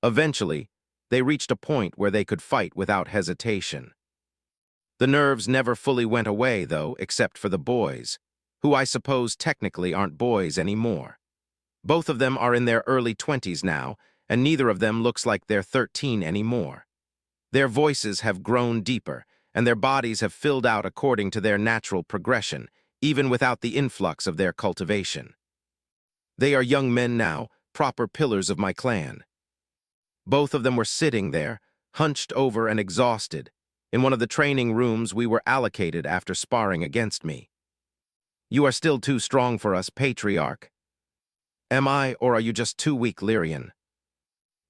S1: Eventually, they reached a point where they could fight without hesitation. The nerves never fully went away, though, except for the boys, who I suppose technically aren't boys anymore. Both of them are in their early 20s now, and neither of them looks like they're 13 anymore. Their voices have grown deeper, and their bodies have filled out according to their natural progression, even without the influx of their cultivation. They are young men now, proper pillars of my clan. Both of them were sitting there, hunched over and exhausted, in one of the training rooms we were allocated after sparring against me. "You are still too strong for us, patriarch." "Am I, or are you just too weak, Lyrian?"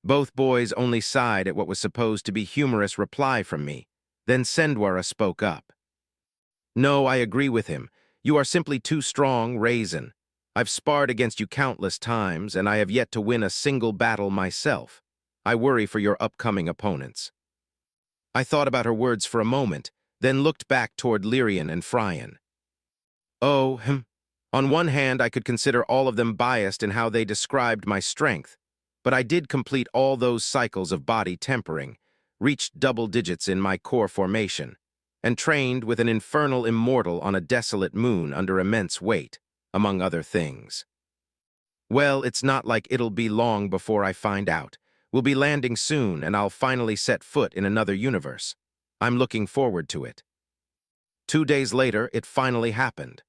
S1: Both boys only sighed at what was supposed to be humorous reply from me. Then Sendwara spoke up. "No, I agree with him. You are simply too strong, Raizen. I've sparred against you countless times, and I have yet to win a single battle myself. I worry for your upcoming opponents." I thought about her words for a moment, then looked back toward Lyrian and Fryan. Oh, On one hand, I could consider all of them biased in how they described my strength, but I did complete all those cycles of body tempering, reached double digits in my core formation, and trained with an infernal immortal on a desolate moon under immense weight, among other things. Well, it's not like it'll be long before I find out. We'll be landing soon, and I'll finally set foot in another universe. I'm looking forward to it. 2 days later, it finally happened.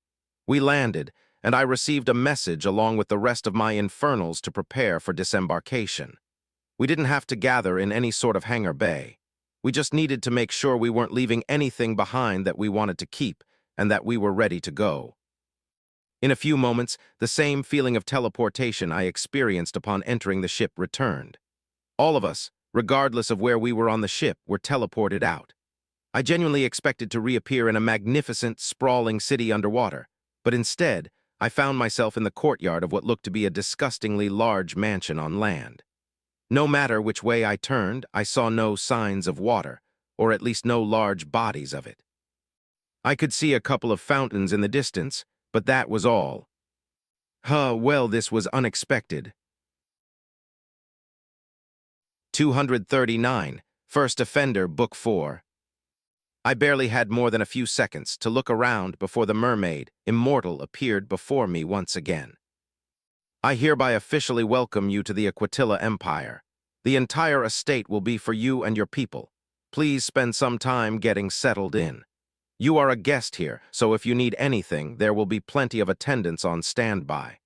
S1: We landed, and I received a message along with the rest of my infernals to prepare for disembarkation. We didn't have to gather in any sort of hangar bay. We just needed to make sure we weren't leaving anything behind that we wanted to keep, and that we were ready to go. In a few moments, the same feeling of teleportation I experienced upon entering the ship returned. All of us, regardless of where we were on the ship, were teleported out. I genuinely expected to reappear in a magnificent, sprawling city underwater, but instead, I found myself in the courtyard of what looked to be a disgustingly large mansion on land. No matter which way I turned, I saw no signs of water, or at least no large bodies of it. I could see a couple of fountains in the distance, but that was all. Well, this was unexpected. 239, First Offender, Book 4. I barely had more than a few seconds to look around before the mermaid, Immortal, appeared before me once again. "I hereby officially welcome you to the Aquatilla Empire. The entire estate will be for you and your people. Please spend some time getting settled in. You are a guest here, so if you need anything, there will be plenty of attendants on standby.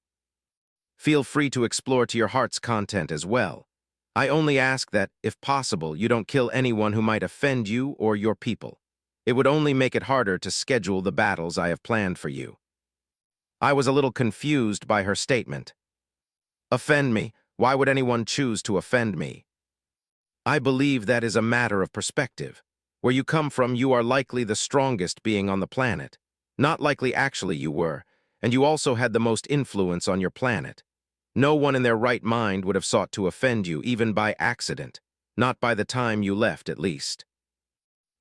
S1: Feel free to explore to your heart's content as well. I only ask that, if possible, you don't kill anyone who might offend you or your people. It would only make it harder to schedule the battles I have planned for you." I was a little confused by her statement. Offend me? Why would anyone choose to offend me? I believe that is a matter of perspective. Where you come from, you are likely the strongest being on the planet. Not likely actually you were, and you also had the most influence on your planet. No one in their right mind would have sought to offend you, even by accident. Not by the time you left, at least.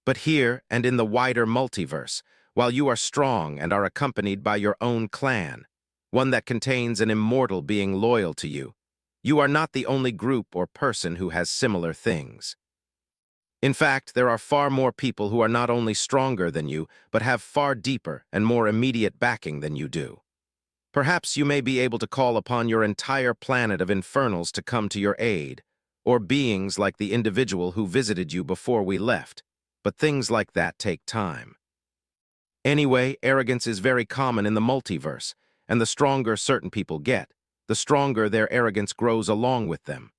S1: But here, and in the wider multiverse, while you are strong and are accompanied by your own clan, one that contains an immortal being loyal to you, you are not the only group or person who has similar things. In fact, there are far more people who are not only stronger than you, but have far deeper and more immediate backing than you do. Perhaps you may be able to call upon your entire planet of infernals to come to your aid, or beings like the individual who visited you before we left, but things like that take time. Anyway, arrogance is very common in the multiverse, and the stronger certain people get, the stronger their arrogance grows along with them.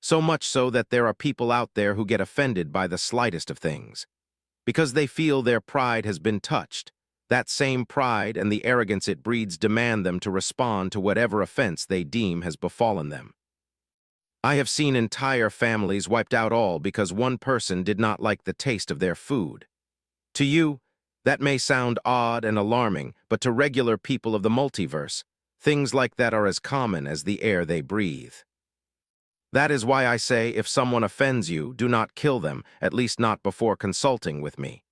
S1: So much so that there are people out there who get offended by the slightest of things. Because they feel their pride has been touched, that same pride and the arrogance it breeds demand them to respond to whatever offense they deem has befallen them. I have seen entire families wiped out all because one person did not like the taste of their food. To you, that may sound odd and alarming, but to regular people of the multiverse, things like that are as common as the air they breathe. That is why I say if someone offends you, do not kill them, at least not before consulting with me.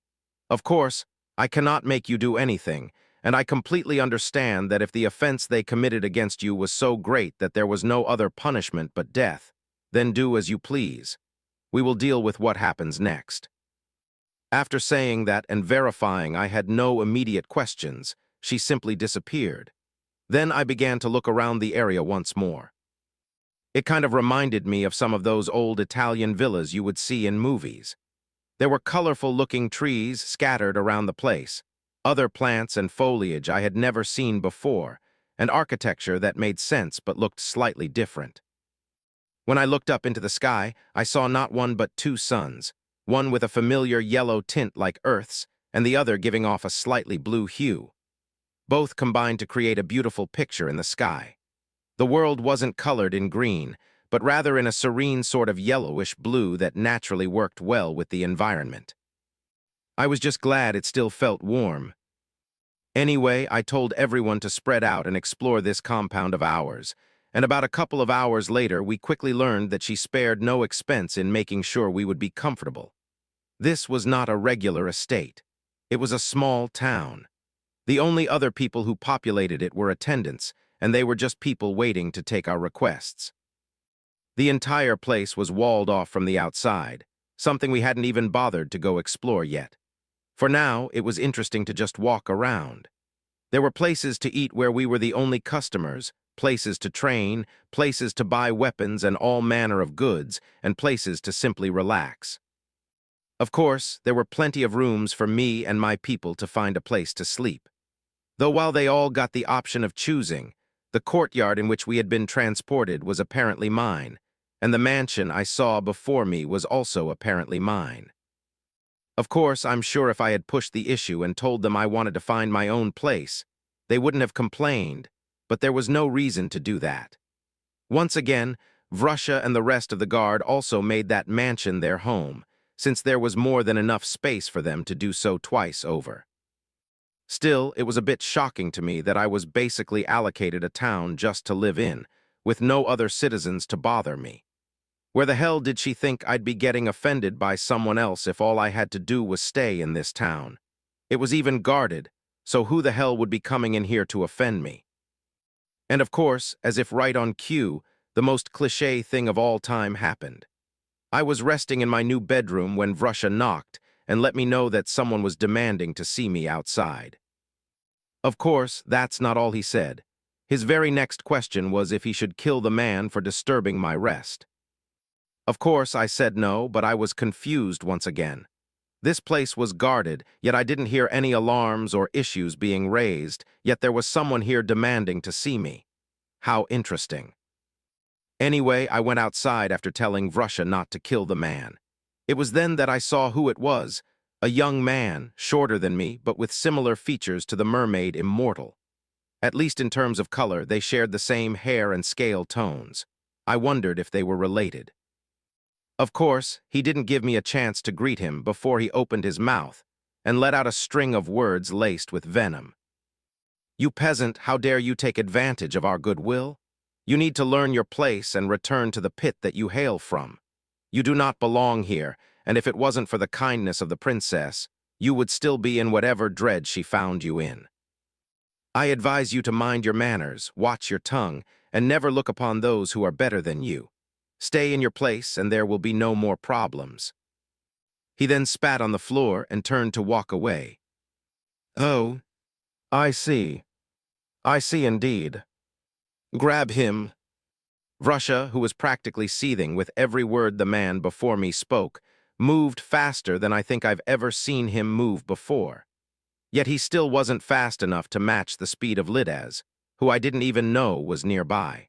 S1: Of course, I cannot make you do anything, and I completely understand that if the offense they committed against you was so great that there was no other punishment but death, then do as you please. We will deal with what happens next. After saying that and verifying I had no immediate questions, she simply disappeared. Then I began to look around the area once more. It kind of reminded me of some of those old Italian villas you would see in movies. There were colorful-looking trees scattered around the place, other plants and foliage I had never seen before, and architecture that made sense but looked slightly different. When I looked up into the sky, I saw not one but two suns, one with a familiar yellow tint like Earth's, and the other giving off a slightly blue hue. Both combined to create a beautiful picture in the sky. The world wasn't colored in green, but rather in a serene sort of yellowish blue that naturally worked well with the environment. I was just glad it still felt warm. Anyway, I told everyone to spread out and explore this compound of ours, and about a couple of hours later we quickly learned that she spared no expense in making sure we would be comfortable. This was not a regular estate. It was a small town. The only other people who populated it were attendants, and they were just people waiting to take our requests. The entire place was walled off from the outside, something we hadn't even bothered to go explore yet. For now, it was interesting to just walk around. There were places to eat where we were the only customers, places to train, places to buy weapons and all manner of goods, and places to simply relax. Of course, there were plenty of rooms for me and my people to find a place to sleep. Though while they all got the option of choosing, the courtyard in which we had been transported was apparently mine, and the mansion I saw before me was also apparently mine. Of course, I'm sure if I had pushed the issue and told them I wanted to find my own place, they wouldn't have complained, but there was no reason to do that. Once again, Vrusha and the rest of the guard also made that mansion their home, since there was more than enough space for them to do so twice over. Still, it was a bit shocking to me that I was basically allocated a town just to live in, with no other citizens to bother me. Where the hell did she think I'd be getting offended by someone else if all I had to do was stay in this town? It was even guarded, so who the hell would be coming in here to offend me? And of course, as if right on cue, the most cliché thing of all time happened. I was resting in my new bedroom when Vrusha knocked and let me know that someone was demanding to see me outside. Of course, that's not all he said. His very next question was if he should kill the man for disturbing my rest. Of course, I said no, but I was confused once again. This place was guarded, yet I didn't hear any alarms or issues being raised, yet there was someone here demanding to see me. How interesting. Anyway, I went outside after telling Vrusha not to kill the man. It was then that I saw who it was, a young man, shorter than me, but with similar features to the mermaid Immortal. At least in terms of color, they shared the same hair and scale tones. I wondered if they were related. Of course, he didn't give me a chance to greet him before he opened his mouth and let out a string of words laced with venom. "You peasant, how dare you take advantage of our goodwill? You need to learn your place and return to the pit that you hail from. You do not belong here, and if it wasn't for the kindness of the princess, you would still be in whatever dread she found you in. I advise you to mind your manners, watch your tongue, and never look upon those who are better than you. Stay in your place, and there will be no more problems." He then spat on the floor and turned to walk away. "Oh, I see. I see indeed. Grab him." Vrusha, who was practically seething with every word the man before me spoke, moved faster than I think I've ever seen him move before. Yet he still wasn't fast enough to match the speed of Lidaz, who I didn't even know was nearby.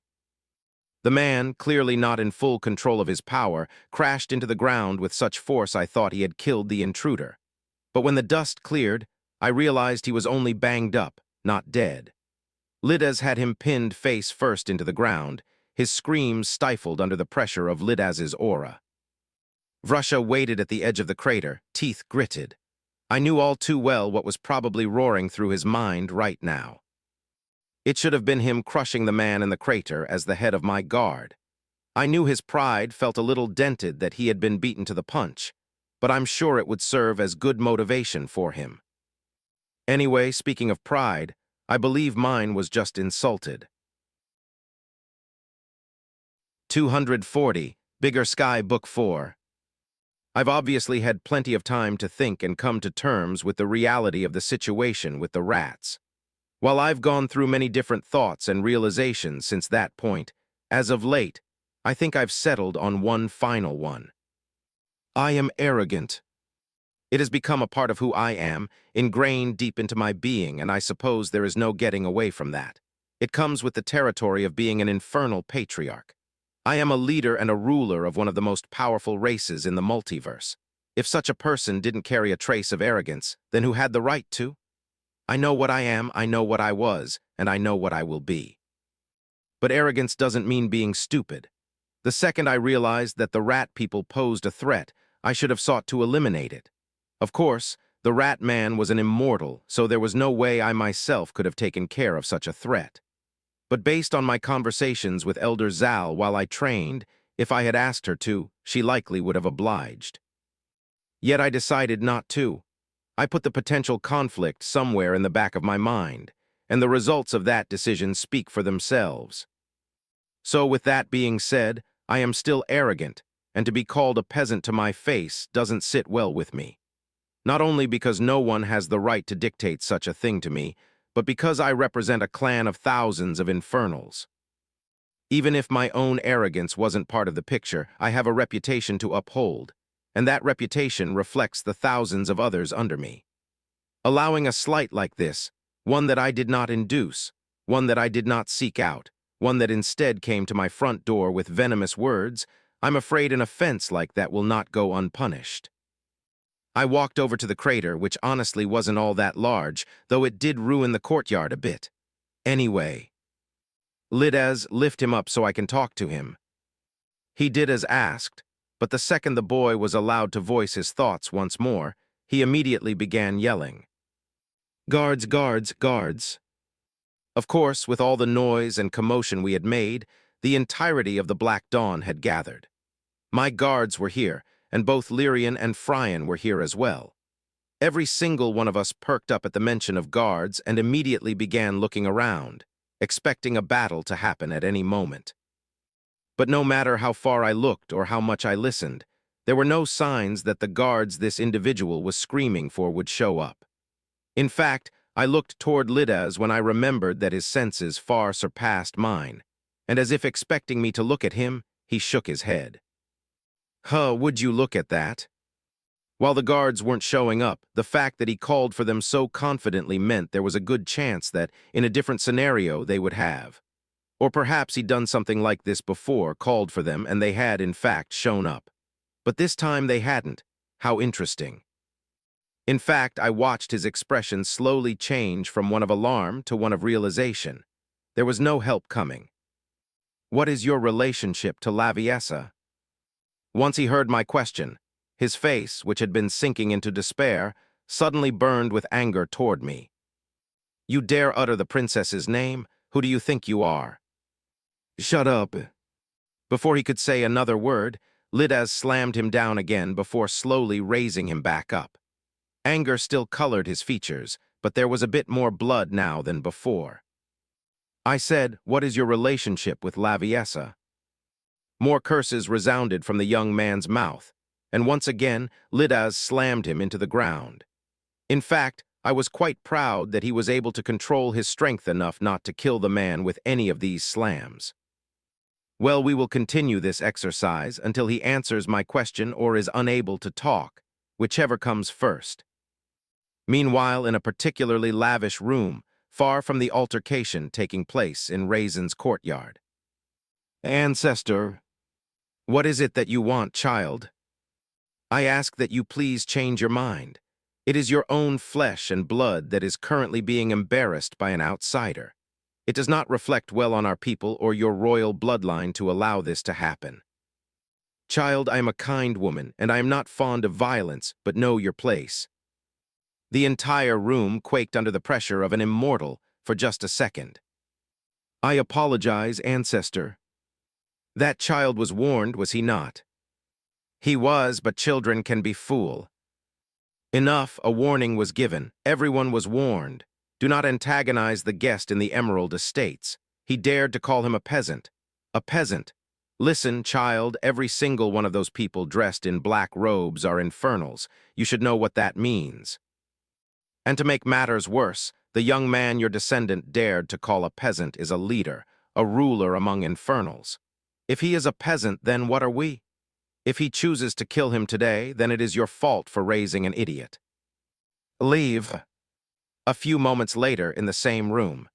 S1: The man, clearly not in full control of his power, crashed into the ground with such force I thought he had killed the intruder. But when the dust cleared, I realized he was only banged up, not dead. Lidaz had him pinned face first into the ground, his screams stifled under the pressure of Lidaz's aura. Vrusha waited at the edge of the crater, teeth gritted. I knew all too well what was probably roaring through his mind right now. It should have been him crushing the man in the crater as the head of my guard. I knew his pride felt a little dented that he had been beaten to the punch, but I'm sure it would serve as good motivation for him. Anyway, speaking of pride, I believe mine was just insulted. 240, Bigger Sky Book 4. I've obviously had plenty of time to think and come to terms with the reality of the situation with the rats. While I've gone through many different thoughts and realizations since that point, as of late, I think I've settled on one final one. I am arrogant. It has become a part of who I am, ingrained deep into my being, and I suppose there is no getting away from that. It comes with the territory of being an infernal patriarch. I am a leader and a ruler of one of the most powerful races in the multiverse. If such a person didn't carry a trace of arrogance, then who had the right to? I know what I am, I know what I was, and I know what I will be. But arrogance doesn't mean being stupid. The second I realized that the rat people posed a threat, I should have sought to eliminate it. Of course, the rat man was an immortal, so there was no way I myself could have taken care of such a threat. But based on my conversations with Elder Zal while I trained, if I had asked her to, she likely would have obliged. Yet I decided not to. I put the potential conflict somewhere in the back of my mind, and the results of that decision speak for themselves. So with that being said, I am still arrogant, and to be called a peasant to my face doesn't sit well with me. Not only because no one has the right to dictate such a thing to me, but because I represent a clan of thousands of infernals. Even if my own arrogance wasn't part of the picture, I have a reputation to uphold, and that reputation reflects the thousands of others under me. Allowing a slight like this, one that I did not induce, one that I did not seek out, one that instead came to my front door with venomous words, I'm afraid an offense like that will not go unpunished. I walked over to the crater, which honestly wasn't all that large, though it did ruin the courtyard a bit. Anyway, Lidaz, lift him up so I can talk to him. He did as asked, but the second the boy was allowed to voice his thoughts once more, he immediately began yelling. Guards, guards, guards. Of course, with all the noise and commotion we had made, the entirety of the Black Dawn had gathered. My guards were here, and both Lyrian and Phrian were here as well. Every single one of us perked up at the mention of guards and immediately began looking around, expecting a battle to happen at any moment. But no matter how far I looked or how much I listened, there were no signs that the guards this individual was screaming for would show up. In fact, I looked toward Lidaz when I remembered that his senses far surpassed mine, and as if expecting me to look at him, he shook his head. Would you look at that? While the guards weren't showing up, the fact that he called for them so confidently meant there was a good chance that, in a different scenario, they would have. Or perhaps he'd done something like this before, called for them, and they had, in fact, shown up. But this time they hadn't. How interesting. In fact, I watched his expression slowly change from one of alarm to one of realization. There was no help coming. What is your relationship to Laviessa? Once he heard my question, his face, which had been sinking into despair, suddenly burned with anger toward me. You dare utter the princess's name? Who do you think you are? Shut up. Before he could say another word, Lidaz slammed him down again before slowly raising him back up. Anger still colored his features, but there was a bit more blood now than before. I said, what is your relationship with Laviessa? More curses resounded from the young man's mouth, and once again, Lidaz slammed him into the ground. In fact, I was quite proud that he was able to control his strength enough not to kill the man with any of these slams. Well, we will continue this exercise until he answers my question or is unable to talk, whichever comes first. Meanwhile, in a particularly lavish room, far from the altercation taking place in Raizen's courtyard. Ancestor, what is it that you want, child? I ask that you please change your mind. It is your own flesh and blood that is currently being embarrassed by an outsider. It does not reflect well on our people or your royal bloodline to allow this to happen. Child, I am a kind woman, and I am not fond of violence, but know your place. The entire room quaked under the pressure of an immortal for just a second. I apologize, ancestor. That child was warned, was he not? He was, but children can be fool. Enough, a warning was given. Everyone was warned. Do not antagonize the guest in the Emerald Estates. He dared to call him a peasant. A peasant. Listen, child, every single one of those people dressed in black robes are infernals. You should know what that means. And to make matters worse, the young man your descendant dared to call a peasant is a leader, a ruler among infernals. If he is a peasant, then what are we? If he chooses to kill him today, then it is your fault for raising an idiot. Leave. A few moments later, in the same room.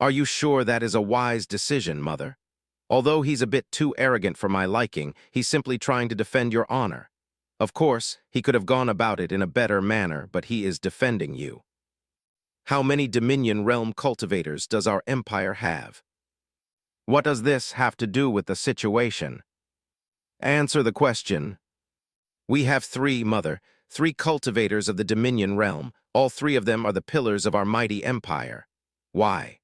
S1: Are you sure that is a wise decision, Mother? Although he's a bit too arrogant for my liking, he's simply trying to defend your honor. Of course, he could have gone about it in a better manner, but he is defending you. How many Dominion Realm cultivators does our empire have? What does this have to do with the situation? Answer the question. We have three, Mother, three cultivators of the Dominion Realm. All three of them are the pillars of our mighty empire. Why?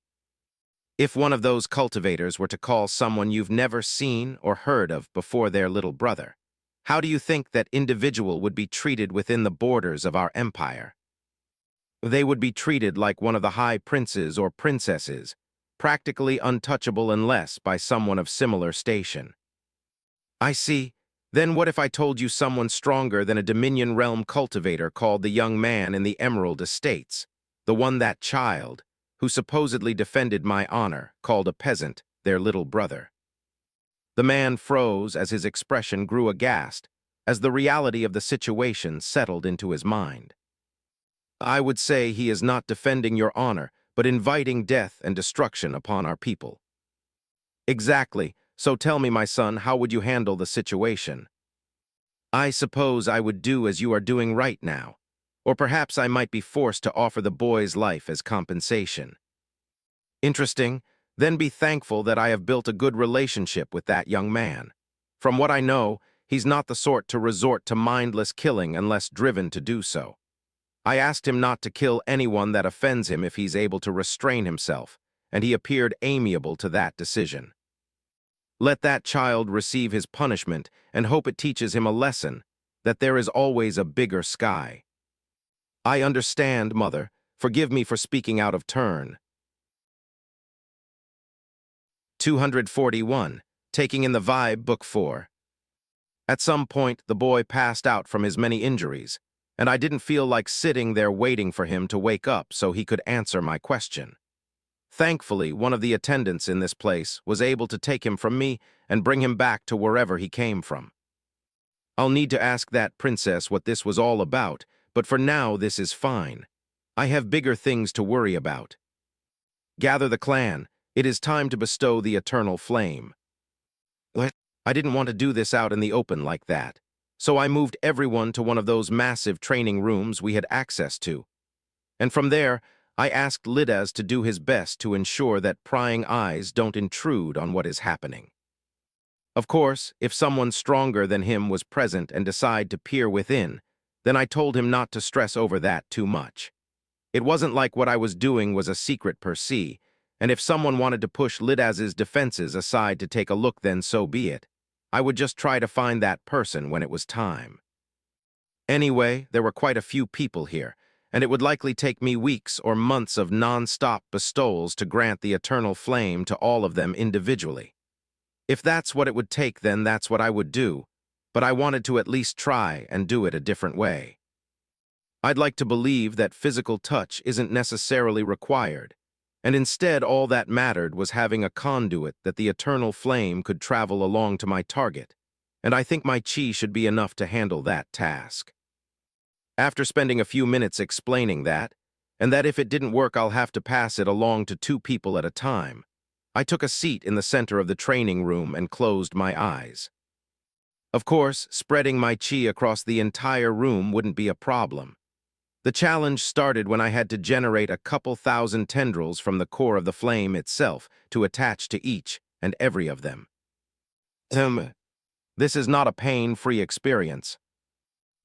S1: If one of those cultivators were to call someone you've never seen or heard of before their little brother, how do you think that individual would be treated within the borders of our empire? They would be treated like one of the high princes or princesses, practically untouchable unless by someone of similar station. I see. Then what if I told you someone stronger than a Dominion Realm cultivator called the young man in the Emerald Estates, the one that child, who supposedly defended my honor, called a peasant, their little brother? The man froze as his expression grew aghast, as the reality of the situation settled into his mind. I would say he is not defending your honor, but inviting death and destruction upon our people. Exactly. So tell me, my son, how would you handle the situation? I suppose I would do as you are doing right now, or perhaps I might be forced to offer the boy's life as compensation. Interesting. Then be thankful that I have built a good relationship with that young man. From what I know, he's not the sort to resort to mindless killing unless driven to do so. I asked him not to kill anyone that offends him if he's able to restrain himself, and he appeared amiable to that decision. Let that child receive his punishment and hope it teaches him a lesson, that there is always a bigger sky. I understand, Mother. Forgive me for speaking out of turn. 241. Taking in the Vibe, Book 4. At some point, the boy passed out from his many injuries, and I didn't feel like sitting there waiting for him to wake up so he could answer my question. Thankfully, one of the attendants in this place was able to take him from me and bring him back to wherever he came from. I'll need to ask that princess what this was all about, but for now this is fine. I have bigger things to worry about. Gather the clan. It is time to bestow the eternal flame. What? I didn't want to do this out in the open like that, so I moved everyone to one of those massive training rooms we had access to. And from there, I asked Lidaz to do his best to ensure that prying eyes don't intrude on what is happening. Of course, if someone stronger than him was present and decide to peer within, then I told him not to stress over that too much. It wasn't like what I was doing was a secret per se, and if someone wanted to push Lidaz's defenses aside to take a look, then so be it. I would just try to find that person when it was time. Anyway, there were quite a few people here, and it would likely take me weeks or months of non-stop bestowals to grant the eternal flame to all of them individually. If that's what it would take, then that's what I would do, but I wanted to at least try and do it a different way. I'd like to believe that physical touch isn't necessarily required, and instead all that mattered was having a conduit that the eternal flame could travel along to my target, and I think my chi should be enough to handle that task. After spending a few minutes explaining that, and that if it didn't work I'll have to pass it along to 2 people at a time, I took a seat in the center of the training room and closed my eyes. Of course, spreading my chi across the entire room wouldn't be a problem. The challenge started when I had to generate a couple thousand tendrils from the core of the flame itself to attach to each and every of them. This is not a pain-free experience.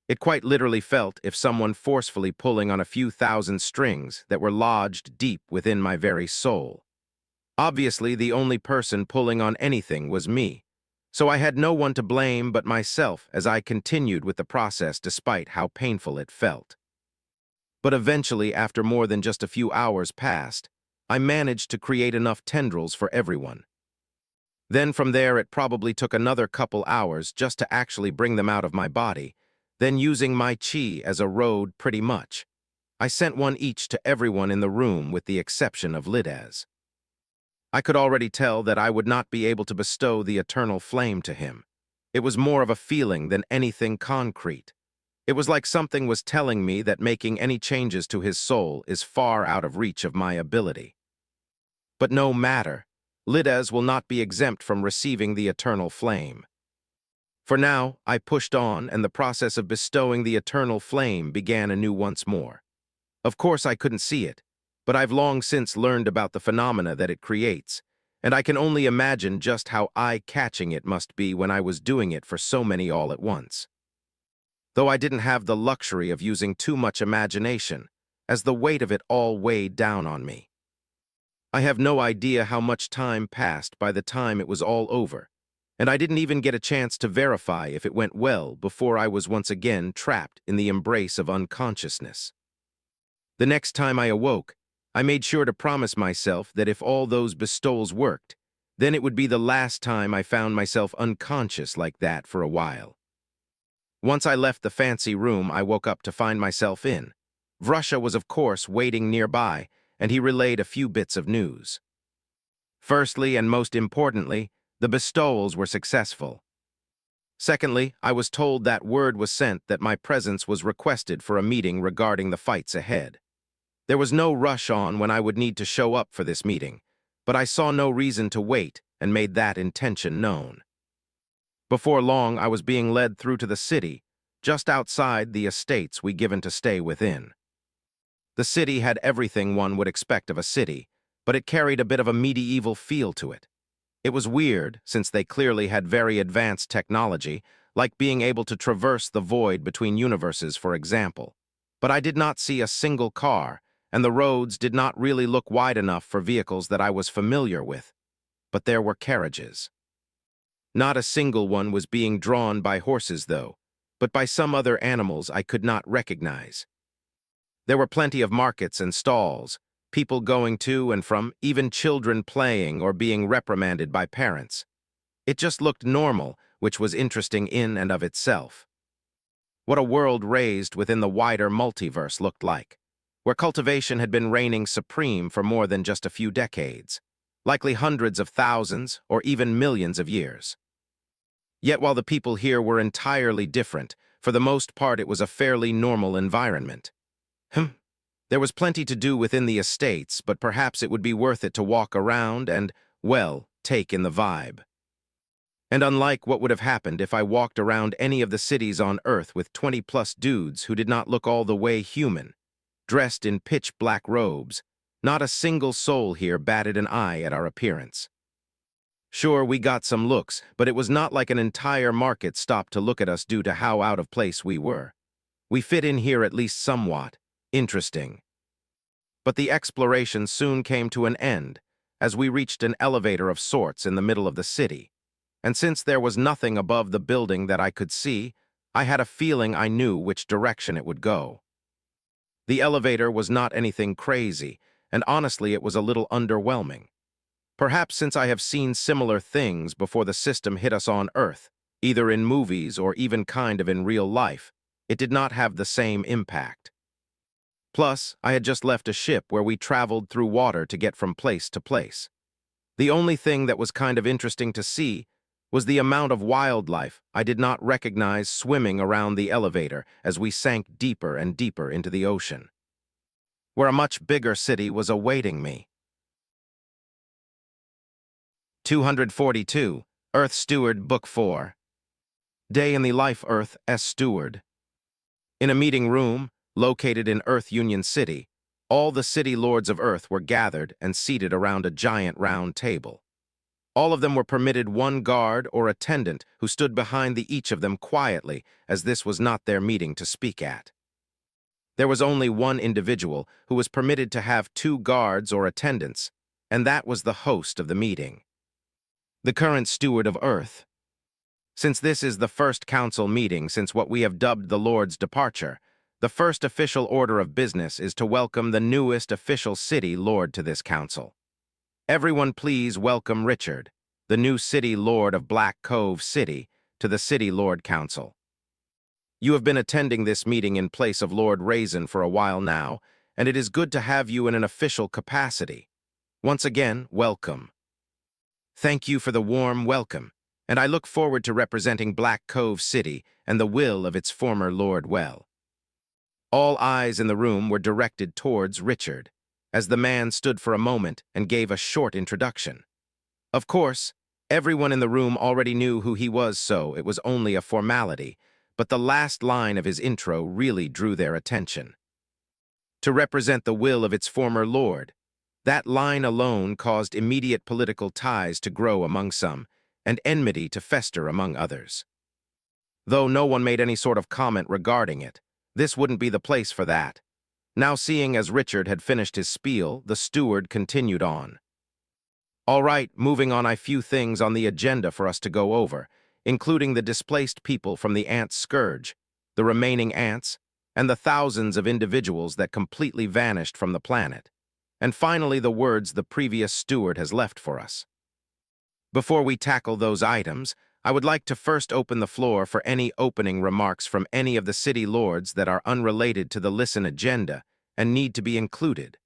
S1: It quite literally felt if someone forcefully pulling on a few thousand strings that were lodged deep within my very soul. Obviously, the only person pulling on anything was me, so I had no one to blame but myself as I continued with the process despite how painful it felt. But eventually, after more than just a few hours passed, I managed to create enough tendrils for everyone. Then from there it probably took another couple hours just to actually bring them out of my body, then using my chi as a road pretty much. I sent one each to everyone in the room with the exception of Lidaz. I could already tell that I would not be able to bestow the eternal flame to him. It was more of a feeling than anything concrete. It was like something was telling me that making any changes to his soul is far out of reach of my ability. But no matter, Lidaz will not be exempt from receiving the eternal flame. For now, I pushed on, and the process of bestowing the eternal flame began anew once more. Of course, I couldn't see it, but I've long since learned about the phenomena that it creates, and I can only imagine just how eye-catching it must be when I was doing it for so many all at once. Though I didn't have the luxury of using too much imagination, as the weight of it all weighed down on me. I have no idea how much time passed by the time it was all over, and I didn't even get a chance to verify if it went well before I was once again trapped in the embrace of unconsciousness. The next time I awoke, I made sure to promise myself that if all those bestowals worked, then it would be the last time I found myself unconscious like that for a while. Once I left the fancy room I woke up to find myself in, Vrusha was of course waiting nearby, and he relayed a few bits of news. Firstly, and most importantly, the bestowals were successful. Secondly, I was told that word was sent that my presence was requested for a meeting regarding the fights ahead. There was no rush on when I would need to show up for this meeting, but I saw no reason to wait and made that intention known. Before long, I was being led through to the city, just outside the estates we given to stay within. The city had everything one would expect of a city, but it carried a bit of a medieval feel to it. It was weird, since they clearly had very advanced technology, like being able to traverse the void between universes, for example. But I did not see a single car, and the roads did not really look wide enough for vehicles that I was familiar with. But there were carriages. Not a single one was being drawn by horses, though, but by some other animals I could not recognize. There were plenty of markets and stalls, people going to and from, even children playing or being reprimanded by parents. It just looked normal, which was interesting in and of itself. What a world raised within the wider multiverse looked like, where cultivation had been reigning supreme for more than just a few decades, likely hundreds of thousands or even millions of years. Yet while the people here were entirely different, for the most part it was a fairly normal environment. There was plenty to do within the estates, but perhaps it would be worth it to walk around and, well, take in the vibe. And unlike what would have happened if I walked around any of the cities on Earth with 20-plus dudes who did not look all the way human, dressed in pitch-black robes, not a single soul here batted an eye at our appearance. Sure, we got some looks, but it was not like an entire market stopped to look at us due to how out of place we were. We fit in here at least somewhat. Interesting. But the exploration soon came to an end, as we reached an elevator of sorts in the middle of the city, and since there was nothing above the building that I could see, I had a feeling I knew which direction it would go. The elevator was not anything crazy, and honestly it was a little underwhelming. Perhaps since I have seen similar things before the system hit us on Earth, either in movies or even kind of in real life, it did not have the same impact. Plus, I had just left a ship where we traveled through water to get from place to place. The only thing that was kind of interesting to see was the amount of wildlife I did not recognize swimming around the elevator as we sank deeper and deeper into the ocean, where a much bigger city was awaiting me. 242, Earth Steward, Book 4. Day in the Life Earth S. Steward. In a meeting room, located in Earth Union City, all the city lords of Earth were gathered and seated around a giant round table. All of them were permitted one guard or attendant who stood behind each of them quietly, as this was not their meeting to speak at. There was only one individual who was permitted to have 2 guards or attendants, and that was the host of the meeting, the current steward of Earth. Since this is the first council meeting since what we have dubbed the Lord's departure, the first official order of business is to welcome the newest official city lord to this council. Everyone please welcome Richard, the new city lord of Black Cove City, to the City Lord Council. You have been attending this meeting in place of Lord Raizen for a while now, and it is good to have you in an official capacity. Once again, welcome. Thank you for the warm welcome, and I look forward to representing Black Cove City and the will of its former lord well. All eyes in the room were directed towards Richard, as the man stood for a moment and gave a short introduction. Of course, Everyone in the room already knew who he was, so it was only a formality, but the last line of his intro really drew their attention. To represent the will of its former lord. That line alone caused immediate political ties to grow among some, and enmity to fester among others. Though no one made any sort of comment regarding it, this wouldn't be the place for that. Now seeing as Richard had finished his spiel, the steward continued on. All right, moving on, a few things on the agenda for us to go over, including the displaced people from the ant scourge, the remaining ants, and the thousands of individuals that completely vanished from the planet, and finally the words the previous steward has left for us. Before we tackle those items, I would like to first open the floor for any opening remarks from any of the city lords that are unrelated to the listen agenda and need to be included.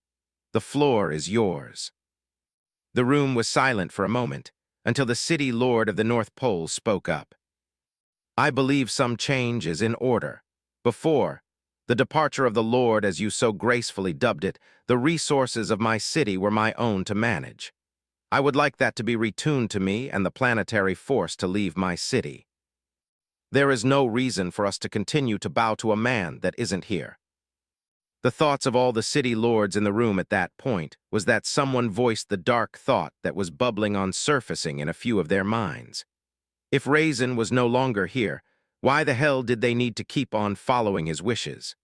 S1: The floor is yours. The room was silent for a moment, until the city lord of the North Pole spoke up. I believe some change is in order. Before the departure of the Lord, as you so gracefully dubbed it, the resources of my city were my own to manage. I would like that to be retuned to me and the planetary force to leave my city. There is no reason for us to continue to bow to a man that isn't here. The thoughts of all the city lords in the room at that point was that someone voiced the dark thought that was bubbling on surfacing in a few of their minds. If Raizen was no longer here, why the hell did they need to keep on following his wishes?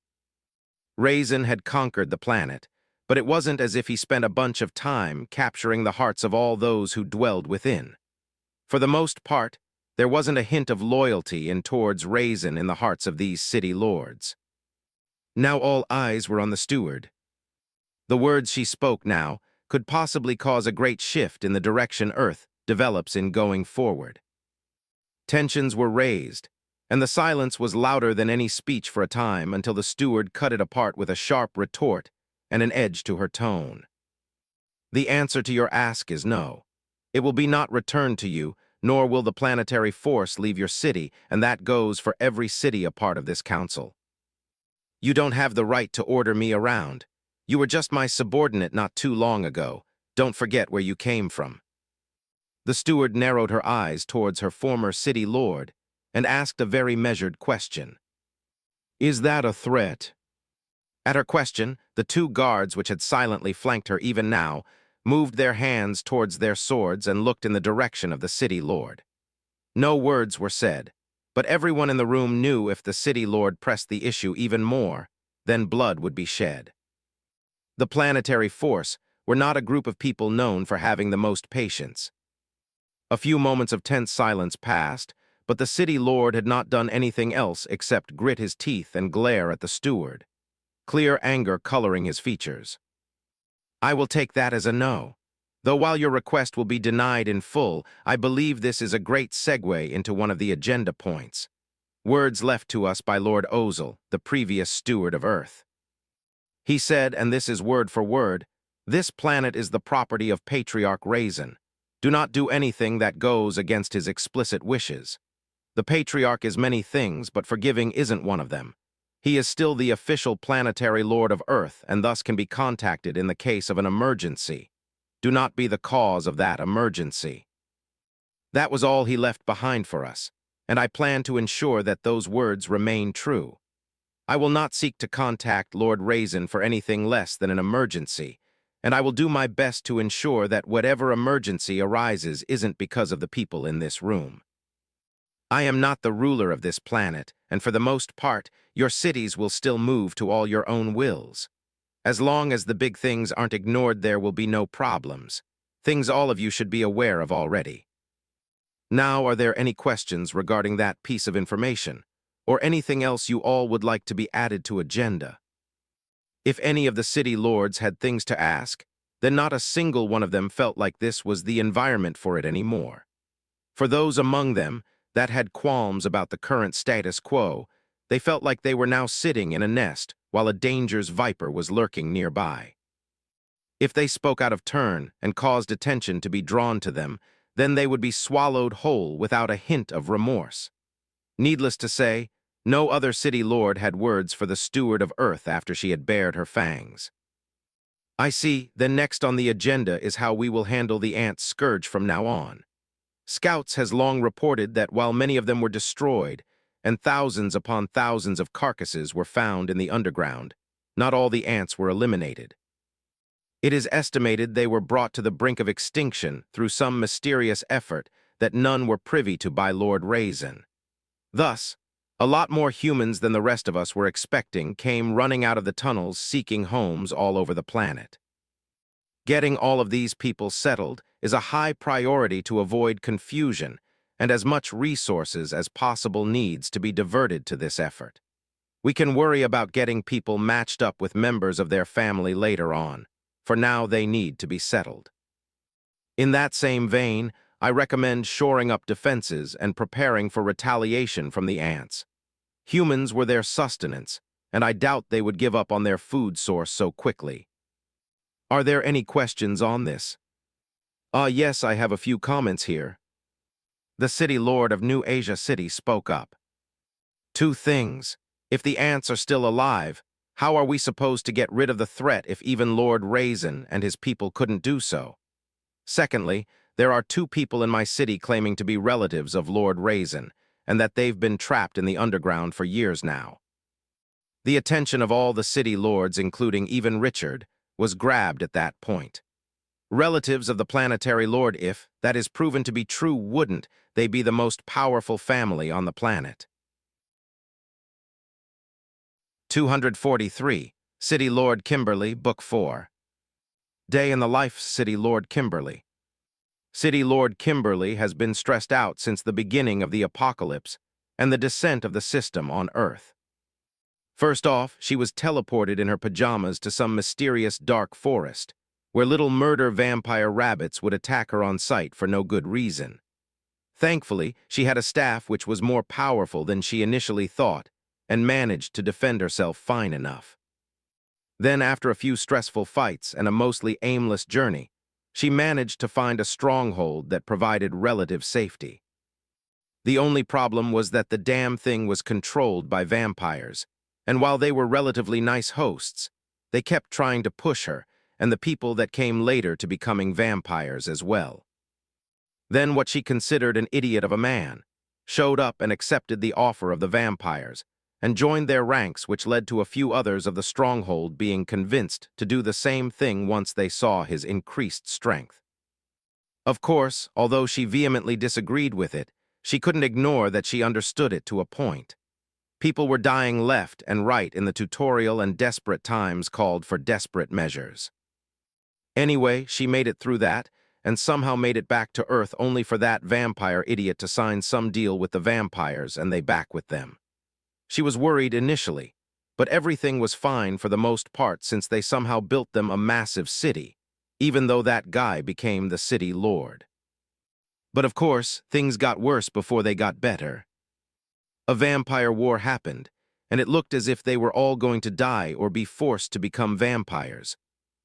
S1: Raizen had conquered the planet, but it wasn't as if he spent a bunch of time capturing the hearts of all those who dwelled within. For the most part, there wasn't a hint of loyalty in towards Raizen in the hearts of these city lords. Now all eyes were on the steward. The words she spoke now could possibly cause a great shift in the direction Earth develops in going forward. Tensions were raised, and the silence was louder than any speech for a time until the steward cut it apart with a sharp retort and an edge to her tone. The answer to your ask is no. It will be not returned to you, nor will the planetary force leave your city, and that goes for every city a part of this council. You don't have the right to order me around. You were just my subordinate not too long ago. Don't forget where you came from. The steward narrowed her eyes towards her former city lord and asked a very measured question. Is that a threat? At her question, the two guards which had silently flanked her even now moved their hands towards their swords and looked in the direction of the city lord. No words were said, but everyone in the room knew if the city lord pressed the issue even more, then blood would be shed. The planetary force were not a group of people known for having the most patience. A few moments of tense silence passed, but the city lord had not done anything else except grit his teeth and glare at the steward, clear anger coloring his features. I will take that as a no. Though while your request will be denied in full, I believe this is a great segue into one of the agenda points. Words left to us by Lord Ozel, the previous steward of Earth. He said, and this is word for word, this planet is the property of Patriarch Raizen. Do not do anything that goes against his explicit wishes. The Patriarch is many things, but forgiving isn't one of them. He is still the official planetary lord of Earth and thus can be contacted in the case of an emergency. Do not be the cause of that emergency. That was all he left behind for us, and I plan to ensure that those words remain true. I will not seek to contact Lord Raizen for anything less than an emergency, and I will do my best to ensure that whatever emergency arises isn't because of the people in this room. I am not the ruler of this planet, and for the most part, your cities will still move to all your own wills. As long as the big things aren't ignored, there will be no problems. Things all of you should be aware of already. Now, are there any questions regarding that piece of information, or anything else you all would like to be added to agenda? If any of the city lords had things to ask, then not a single one of them felt like this was the environment for it anymore. For those among them that had qualms about the current status quo, they felt like they were now sitting in a nest while a danger's viper was lurking nearby. If they spoke out of turn and caused attention to be drawn to them, then they would be swallowed whole without a hint of remorse. Needless to say, no other city lord had words for the steward of Earth after she had bared her fangs. I see, then next on the agenda is how we will handle the ant scourge from now on. Scouts has long reported that while many of them were destroyed, and thousands upon thousands of carcasses were found in the underground, not all the ants were eliminated. It is estimated they were brought to the brink of extinction through some mysterious effort that none were privy to by Lord Raizen. Thus, a lot more humans than the rest of us were expecting came running out of the tunnels seeking homes all over the planet. Getting all of these people settled is a high priority to avoid confusion, and as much resources as possible needs to be diverted to this effort. We can worry about getting people matched up with members of their family later on. For now, they need to be settled. In that same vein, I recommend shoring up defenses and preparing for retaliation from the ants. Humans were their sustenance, and I doubt they would give up on their food source so quickly. Are there any questions on this? Yes, I have a few comments here. The city lord of New Asia City spoke up. 2 things. If the ants are still alive, how are we supposed to get rid of the threat if even Lord Raizen and his people couldn't do so? Secondly, there are 2 people in my city claiming to be relatives of Lord Raizen, and that they've been trapped in the underground for years now. The attention of all the city lords, including even Richard, was grabbed at that point. Relatives of the Planetary Lord, if that is proven to be true, wouldn't they be the most powerful family on the planet? 243. City Lord Kimberly, Book 4. Day in the Life, City Lord Kimberly. City Lord Kimberly has been stressed out since the beginning of the apocalypse and the descent of the system on Earth. First off, she was teleported in her pajamas to some mysterious dark forest, where little murder vampire rabbits would attack her on sight for no good reason. Thankfully, she had a staff which was more powerful than she initially thought, and managed to defend herself fine enough. Then, after a few stressful fights and a mostly aimless journey, she managed to find a stronghold that provided relative safety. The only problem was that the damn thing was controlled by vampires, and while they were relatively nice hosts, they kept trying to push her and the people that came later to becoming vampires as well. Then what she considered an idiot of a man showed up and accepted the offer of the vampires, and joined their ranks, which led to a few others of the stronghold being convinced to do the same thing once they saw his increased strength. Of course, although she vehemently disagreed with it, she couldn't ignore that she understood it to a point. People were dying left and right in the tutorial, and desperate times called for desperate measures. Anyway, she made it through that, and somehow made it back to Earth only for that vampire idiot to sign some deal with the vampires and they back with them. She was worried initially, but everything was fine for the most part since they somehow built them a massive city, even though that guy became the city lord. But of course, things got worse before they got better. A vampire war happened, and it looked as if they were all going to die or be forced to become vampires,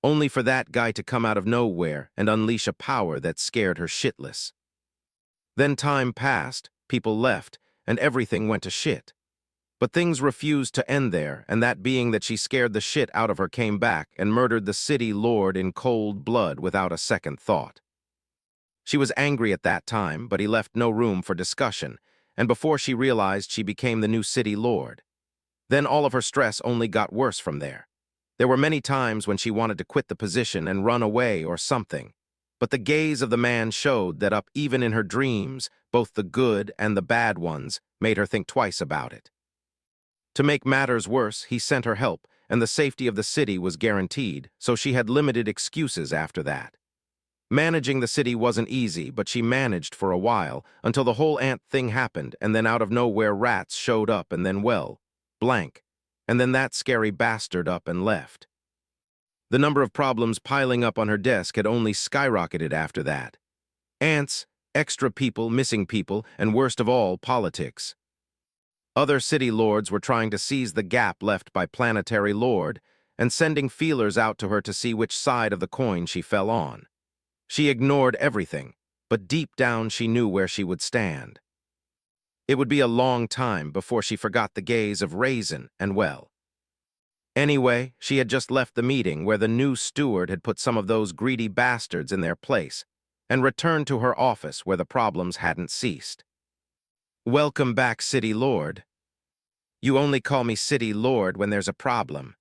S1: only for that guy to come out of nowhere and unleash a power that scared her shitless. Then time passed, people left, and everything went to shit. But things refused to end there, and that being that she scared the shit out of her came back and murdered the city lord in cold blood without a second thought. She was angry at that time, but he left no room for discussion, and before she realized, she became the new city lord. Then all of her stress only got worse from there. There were many times when she wanted to quit the position and run away or something, but the gaze of the man showed that up even in her dreams, both the good and the bad ones made her think twice about it. To make matters worse, he sent her help, and the safety of the city was guaranteed, so she had limited excuses after that. Managing the city wasn't easy, but she managed for a while, until the whole ant thing happened, and then out of nowhere rats showed up, and then, well, blank, and then that scary bastard up and left. The number of problems piling up on her desk had only skyrocketed after that. Ants, extra people, missing people, and worst of all, politics. Other city lords were trying to seize the gap left by Planetary Lord and sending feelers out to her to see which side of the coin she fell on. She ignored everything, but deep down she knew where she would stand. It would be a long time before she forgot the gaze of Raizen and well. Anyway, she had just left the meeting where the new steward had put some of those greedy bastards in their place, and returned to her office where the problems hadn't ceased. "Welcome back, City Lord. You only call me City Lord when there's a problem."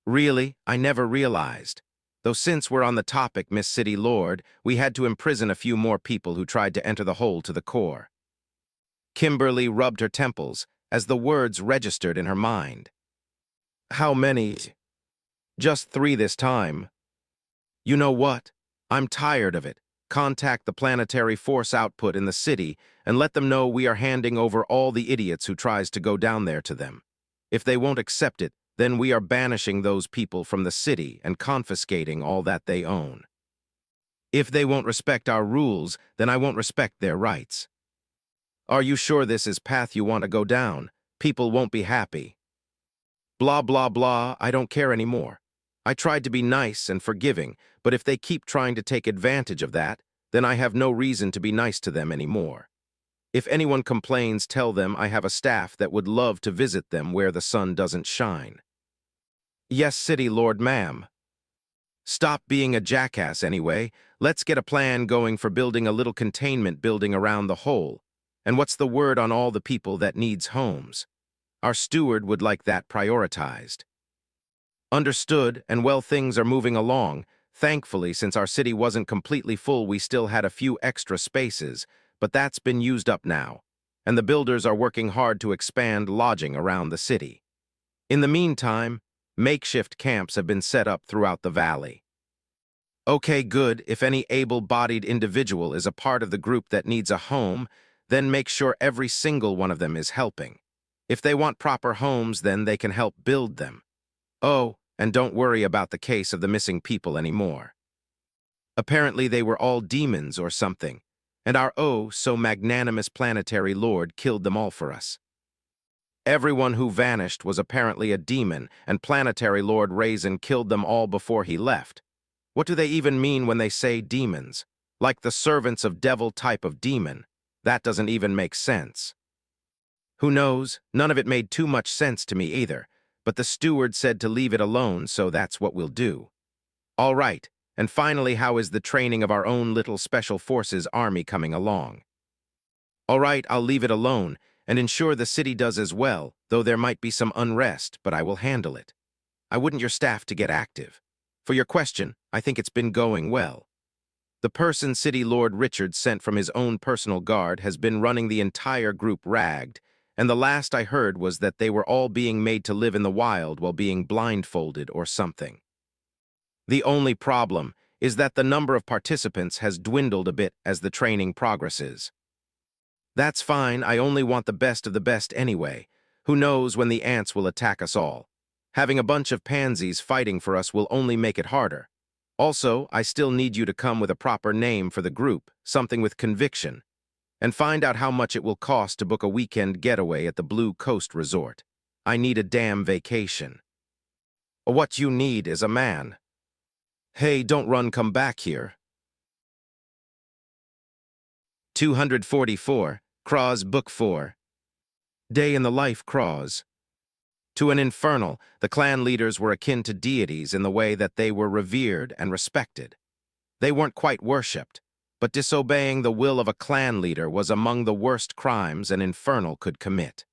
S1: "Really? I never realized. Though since we're on the topic, Miss City Lord, we had to imprison a few more people who tried to enter the hole to the core." Kimberly rubbed her temples as the words registered in her mind. "How many?" "Just 3 this time." "You know what? I'm tired of it. Contact the Planetary force output in the city and let them know we are handing over all the idiots who tries to go down there to them. If they won't accept it, then we are banishing those people from the city and confiscating all that they own. If they won't respect our rules, then I won't respect their rights." "Are you sure this is path you want to go down? People won't be happy." "Blah, blah, blah, I don't care anymore. I tried to be nice and forgiving, but if they keep trying to take advantage of that, then I have no reason to be nice to them anymore. If anyone complains, tell them I have a staff that would love to visit them where the sun doesn't shine." "Yes, City Lord, ma'am." "Stop being a jackass anyway. Let's get a plan going for building a little containment building around the hole. And what's the word on all the people that needs homes? Our steward would like that prioritized." "Understood, and well, things are moving along. Thankfully, since our city wasn't completely full, we still had a few extra spaces, but that's been used up now, and the builders are working hard to expand lodging around the city. In the meantime, makeshift camps have been set up throughout the valley." "Okay, good. If any able-bodied individual is a part of the group that needs a home, then make sure every single one of them is helping. If they want proper homes, then they can help build them. Oh, and don't worry about the case of the missing people anymore. Apparently they were all demons or something, and our so magnanimous planetary lord killed them all for us. Everyone who vanished was apparently a demon, and planetary lord Raizen killed them all before he left. What do they even mean when they say demons? Like the servants of devil type of demon? That doesn't even make sense." "Who knows? None of it made too much sense to me either, but the steward said to leave it alone, so that's what we'll do." "All right, and finally, how is the training of our own little Special Forces army coming along?" "All right, I'll leave it alone, and ensure the city does as well, though there might be some unrest, but I will handle it. I wouldn't your staff to get active. For your question, I think it's been going well. The person City Lord Richard sent from his own personal guard has been running the entire group ragged, and the last I heard was that they were all being made to live in the wild while being blindfolded or something. The only problem is that the number of participants has dwindled a bit as the training progresses. That's fine, I only want the best of the best anyway. Who knows when the ants will attack us all? Having a bunch of pansies fighting for us will only make it harder. Also, I still need you to come with a proper name for the group, something with conviction, and find out how much it will cost to book a weekend getaway at the Blue Coast Resort. I need a damn vacation." "What you need is a man." "Hey, don't run, come back here." 244, Craws Book 4. Day in the Life Craws. To an Infernal, the clan leaders were akin to deities in the way that they were revered and respected. They weren't quite worshipped, but disobeying the will of a clan leader was among the worst crimes an Infernal could commit.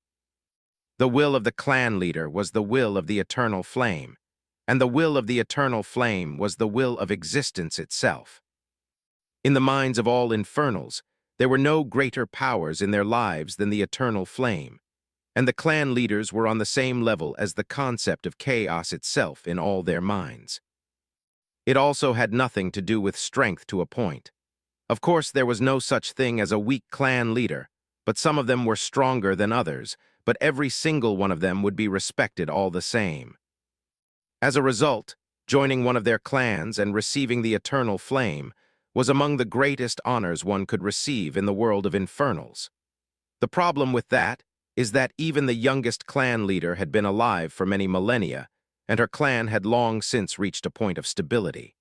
S1: The will of the clan leader was the will of the eternal flame, and the will of the eternal flame was the will of existence itself. In the minds of all Infernals, there were no greater powers in their lives than the eternal flame, and the clan leaders were on the same level as the concept of chaos itself in all their minds. It also had nothing to do with strength to a point. Of course, there was no such thing as a weak clan leader, but some of them were stronger than others, but every single one of them would be respected all the same. As a result, joining one of their clans and receiving the eternal flame was among the greatest honors one could receive in the world of Infernals. The problem with that is that even the youngest clan leader had been alive for many millennia, and her clan had long since reached a point of stability.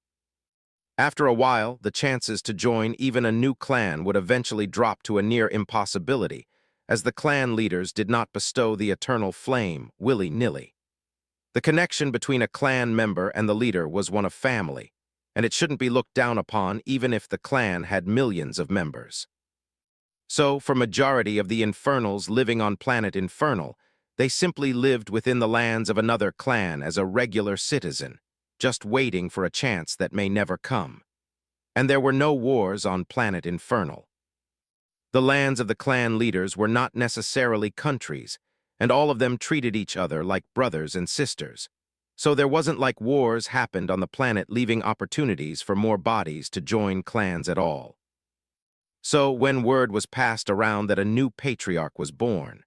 S1: After a while, the chances to join even a new clan would eventually drop to a near impossibility, as the clan leaders did not bestow the eternal flame willy-nilly. The connection between a clan member and the leader was one of family, and it shouldn't be looked down upon even if the clan had millions of members. So, for majority of the Infernals living on planet Infernal, they simply lived within the lands of another clan as a regular citizen, just waiting for a chance that may never come. And there were no wars on planet Infernal. The lands of the clan leaders were not necessarily countries, and all of them treated each other like brothers and sisters. So there wasn't like wars happened on the planet, leaving opportunities for more bodies to join clans at all. So when word was passed around that a new patriarch was born,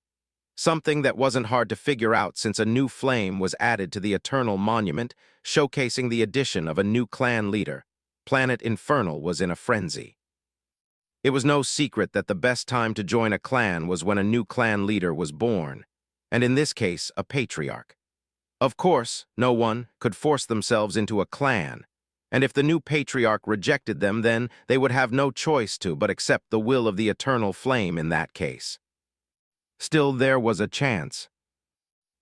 S1: something that wasn't hard to figure out since a new flame was added to the Eternal Monument, showcasing the addition of a new clan leader, planet Infernal was in a frenzy. It was no secret that the best time to join a clan was when a new clan leader was born, and in this case, a patriarch. Of course, no one could force themselves into a clan, and if the new patriarch rejected them, then they would have no choice to but accept the will of the eternal flame in that case. Still, there was a chance.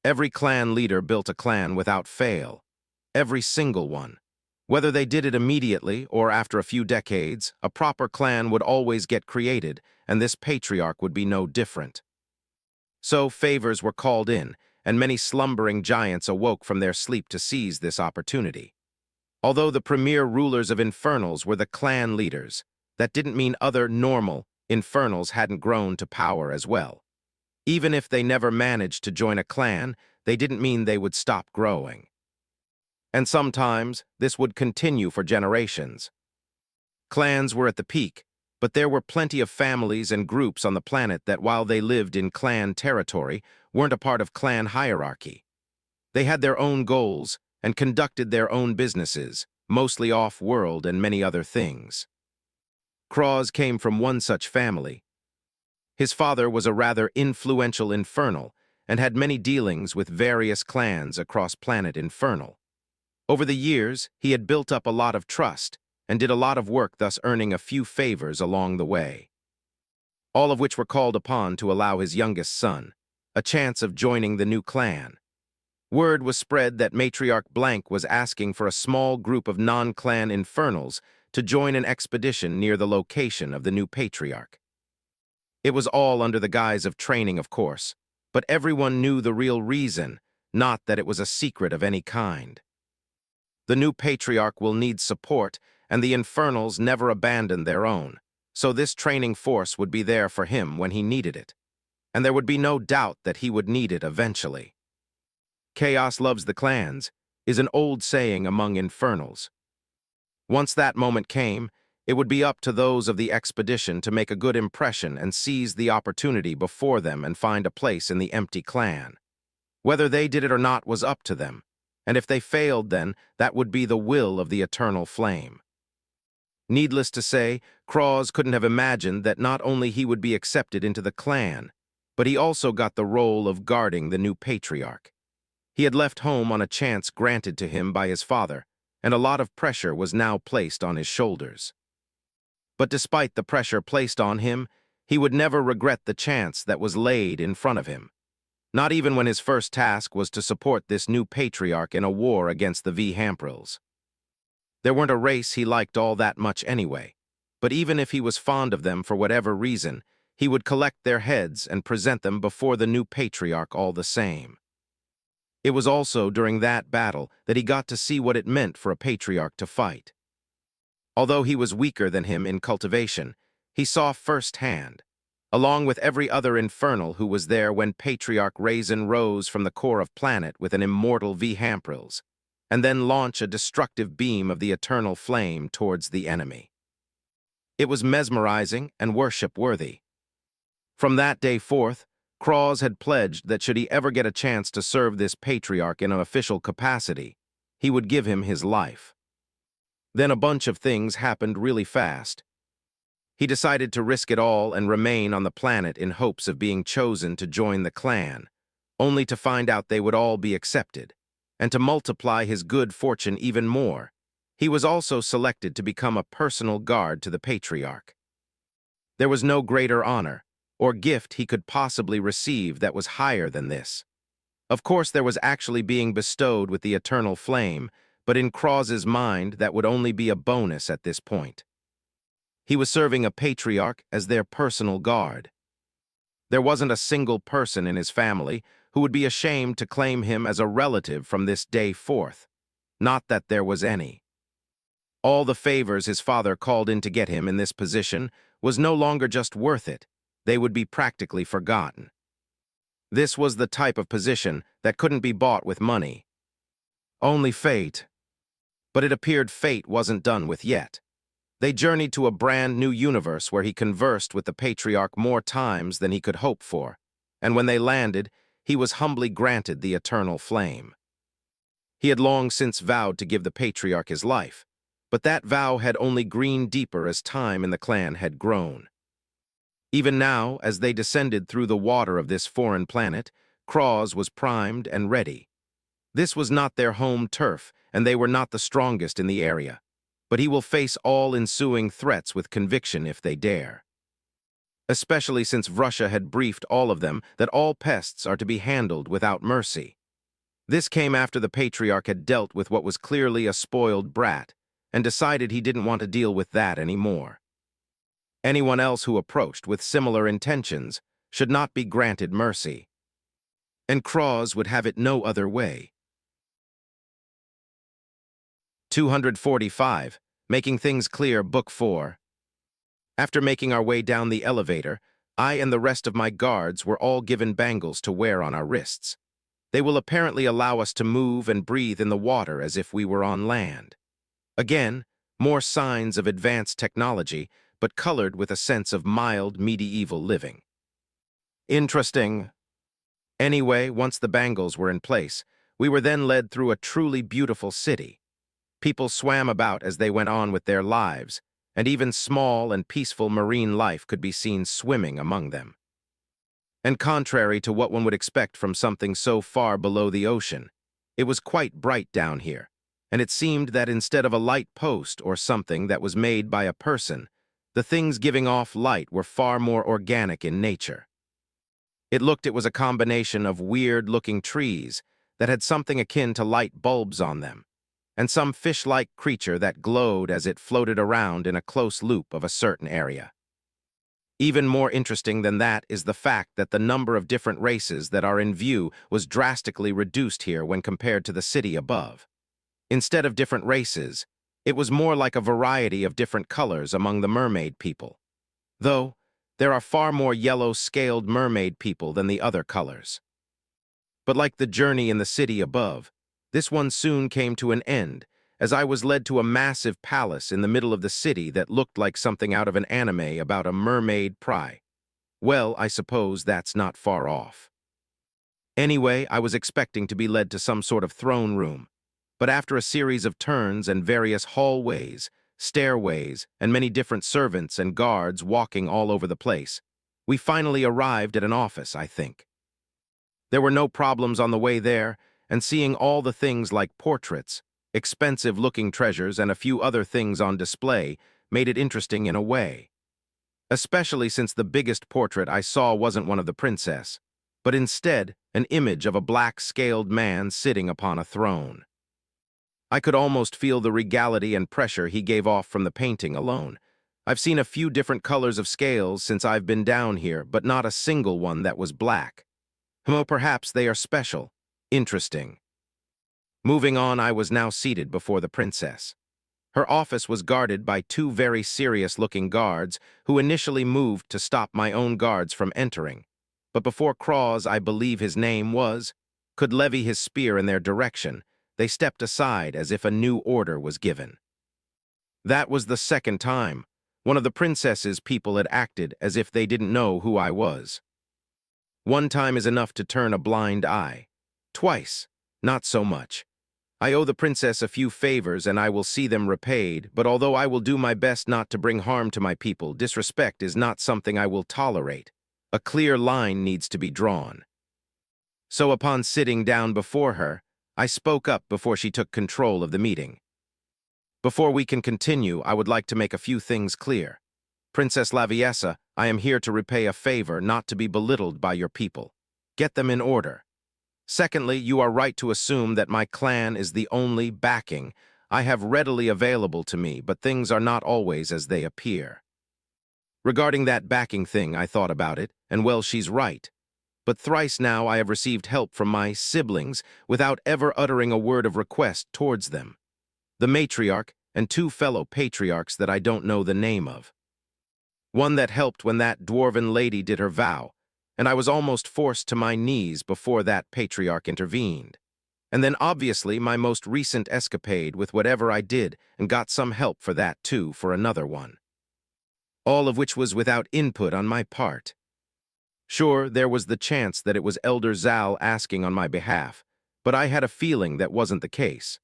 S1: Every clan leader built a clan without fail. Every single one. Whether they did it immediately or after a few decades, a proper clan would always get created, and this patriarch would be no different. So favors were called in, and many slumbering giants awoke from their sleep to seize this opportunity. Although the premier rulers of Infernals were the clan leaders, that didn't mean other normal Infernals hadn't grown to power as well. Even if they never managed to join a clan, they didn't mean they would stop growing. And sometimes, this would continue for generations. Clans were at the peak, but there were plenty of families and groups on the planet that, while they lived in clan territory, weren't a part of clan hierarchy. They had their own goals and conducted their own businesses, mostly off-world and many other things. Croz came from one such family. His father was a rather influential Infernal and had many dealings with various clans across planet Infernal. Over the years, he had built up a lot of trust and did a lot of work, thus earning a few favors along the way. All of which were called upon to allow his youngest son a chance of joining the new clan. Word was spread that Matriarch Blank was asking for a small group of non-clan Infernals to join an expedition near the location of the new patriarch. It was all under the guise of training, of course, but everyone knew the real reason, not that it was a secret of any kind. The new patriarch will need support, and the Infernals never abandoned their own, so this training force would be there for him when he needed it, and there would be no doubt that he would need it eventually. Chaos loves the clans is an old saying among Infernals. Once that moment came, it would be up to those of the expedition to make a good impression and seize the opportunity before them and find a place in the empty clan. Whether they did it or not was up to them, and if they failed, then that would be the will of the eternal flame. Needless to say, Croz couldn't have imagined that not only he would be accepted into the clan, but he also got the role of guarding the new patriarch. He had left home on a chance granted to him by his father, and a lot of pressure was now placed on his shoulders. But despite the pressure placed on him, he would never regret the chance that was laid in front of him. Not even when his first task was to support this new patriarch in a war against the Vamps. There weren't a race he liked all that much anyway, but even if he was fond of them for whatever reason, he would collect their heads and present them before the new patriarch all the same. It was also during that battle that he got to see what it meant for a patriarch to fight. Although he was weaker than him in Cultivation, he saw firsthand, along with every other Infernal who was there when Patriarch Raizen rose from the core of planet with an immortal Vamps, and then launch a destructive beam of the eternal flame towards the enemy. It was mesmerizing and worship-worthy. From that day forth, Croz had pledged that should he ever get a chance to serve this patriarch in an official capacity, he would give him his life. Then a bunch of things happened really fast. He decided to risk it all and remain on the planet in hopes of being chosen to join the clan, only to find out they would all be accepted. And to multiply his good fortune even more, he was also selected to become a personal guard to the patriarch. There was no greater honor or gift he could possibly receive that was higher than this. Of course, there was actually being bestowed with the eternal flame, but in Krause's mind that would only be a bonus at this point. He was serving a patriarch as their personal guard. There wasn't a single person in his family who would be ashamed to claim him as a relative from this day forth. Not that there was any. All the favors his father called in to get him in this position was no longer just worth it. They would be practically forgotten. This was the type of position that couldn't be bought with money. Only fate. But it appeared fate wasn't done with yet. They journeyed to a brand new universe where he conversed with the patriarch more times than he could hope for, and when they landed, he was humbly granted the eternal flame. He had long since vowed to give the patriarch his life, but that vow had only greened deeper as time in the clan had grown. Even now, as they descended through the water of this foreign planet, Krause was primed and ready. This was not their home turf, and they were not the strongest in the area, but he will face all ensuing threats with conviction if they dare. Especially since Russia had briefed all of them that all pests are to be handled without mercy. This came after the patriarch had dealt with what was clearly a spoiled brat, and decided he didn't want to deal with that anymore. Anyone else who approached with similar intentions should not be granted mercy. And Krause would have it no other way. 245, Making Things Clear, Book 4. After making our way down the elevator, I and the rest of my guards were all given bangles to wear on our wrists. They will apparently allow us to move and breathe in the water as if we were on land. Again, more signs of advanced technology, but colored with a sense of mild medieval living. Interesting. Anyway, once the bangles were in place, we were then led through a truly beautiful city. People swam about as they went on with their lives, and even small and peaceful marine life could be seen swimming among them. And contrary to what one would expect from something so far below the ocean, it was quite bright down here, and it seemed that instead of a light post or something that was made by a person, the things giving off light were far more organic in nature. It was a combination of weird-looking trees that had something akin to light bulbs on them, and some fish-like creature that glowed as it floated around in a close loop of a certain area. Even more interesting than that is the fact that the number of different races that are in view was drastically reduced here when compared to the city above. Instead of different races, it was more like a variety of different colors among the mermaid people. Though, there are far more yellow-scaled mermaid people than the other colors. But like the journey in the city above, this one soon came to an end, as I was led to a massive palace in the middle of the city that looked like something out of an anime about a mermaid pry. Well, I suppose that's not far off. Anyway, I was expecting to be led to some sort of throne room, but after a series of turns and various hallways, stairways, and many different servants and guards walking all over the place, we finally arrived at an office, I think. There were no problems on the way there, and seeing all the things like portraits, expensive-looking treasures, and a few other things on display made it interesting in a way. Especially since the biggest portrait I saw wasn't one of the princess, but instead an image of a black-scaled man sitting upon a throne. I could almost feel the regality and pressure he gave off from the painting alone. I've seen a few different colors of scales since I've been down here, but not a single one that was black. Well, perhaps they are special. Interesting. Moving on, I was now seated before the princess. Her office was guarded by two very serious-looking guards who initially moved to stop my own guards from entering, but before Krause, I believe his name was, could levy his spear in their direction, they stepped aside as if a new order was given. That was the second time one of the princess's people had acted as if they didn't know who I was. One time is enough to turn a blind eye. Twice, not so much. I owe the princess a few favors and I will see them repaid, but although I will do my best not to bring harm to my people, disrespect is not something I will tolerate. A clear line needs to be drawn. So upon sitting down before her, I spoke up before she took control of the meeting. Before we can continue, I would like to make a few things clear. Princess Laviessa, I am here to repay a favor, not to be belittled by your people. Get them in order. Secondly, you are right to assume that my clan is the only backing I have readily available to me, but things are not always as they appear. Regarding that backing thing, I thought about it, and well, she's right. But thrice now I have received help from my siblings without ever uttering a word of request towards them. The matriarch and two fellow patriarchs that I don't know the name of. One that helped when that dwarven lady did her vow, and I was almost forced to my knees before that patriarch intervened. And then obviously my most recent escapade with whatever I did and got some help for that too for another one. All of which was without input on my part. Sure, there was the chance that it was Elder Zal asking on my behalf, but I had a feeling that wasn't the case.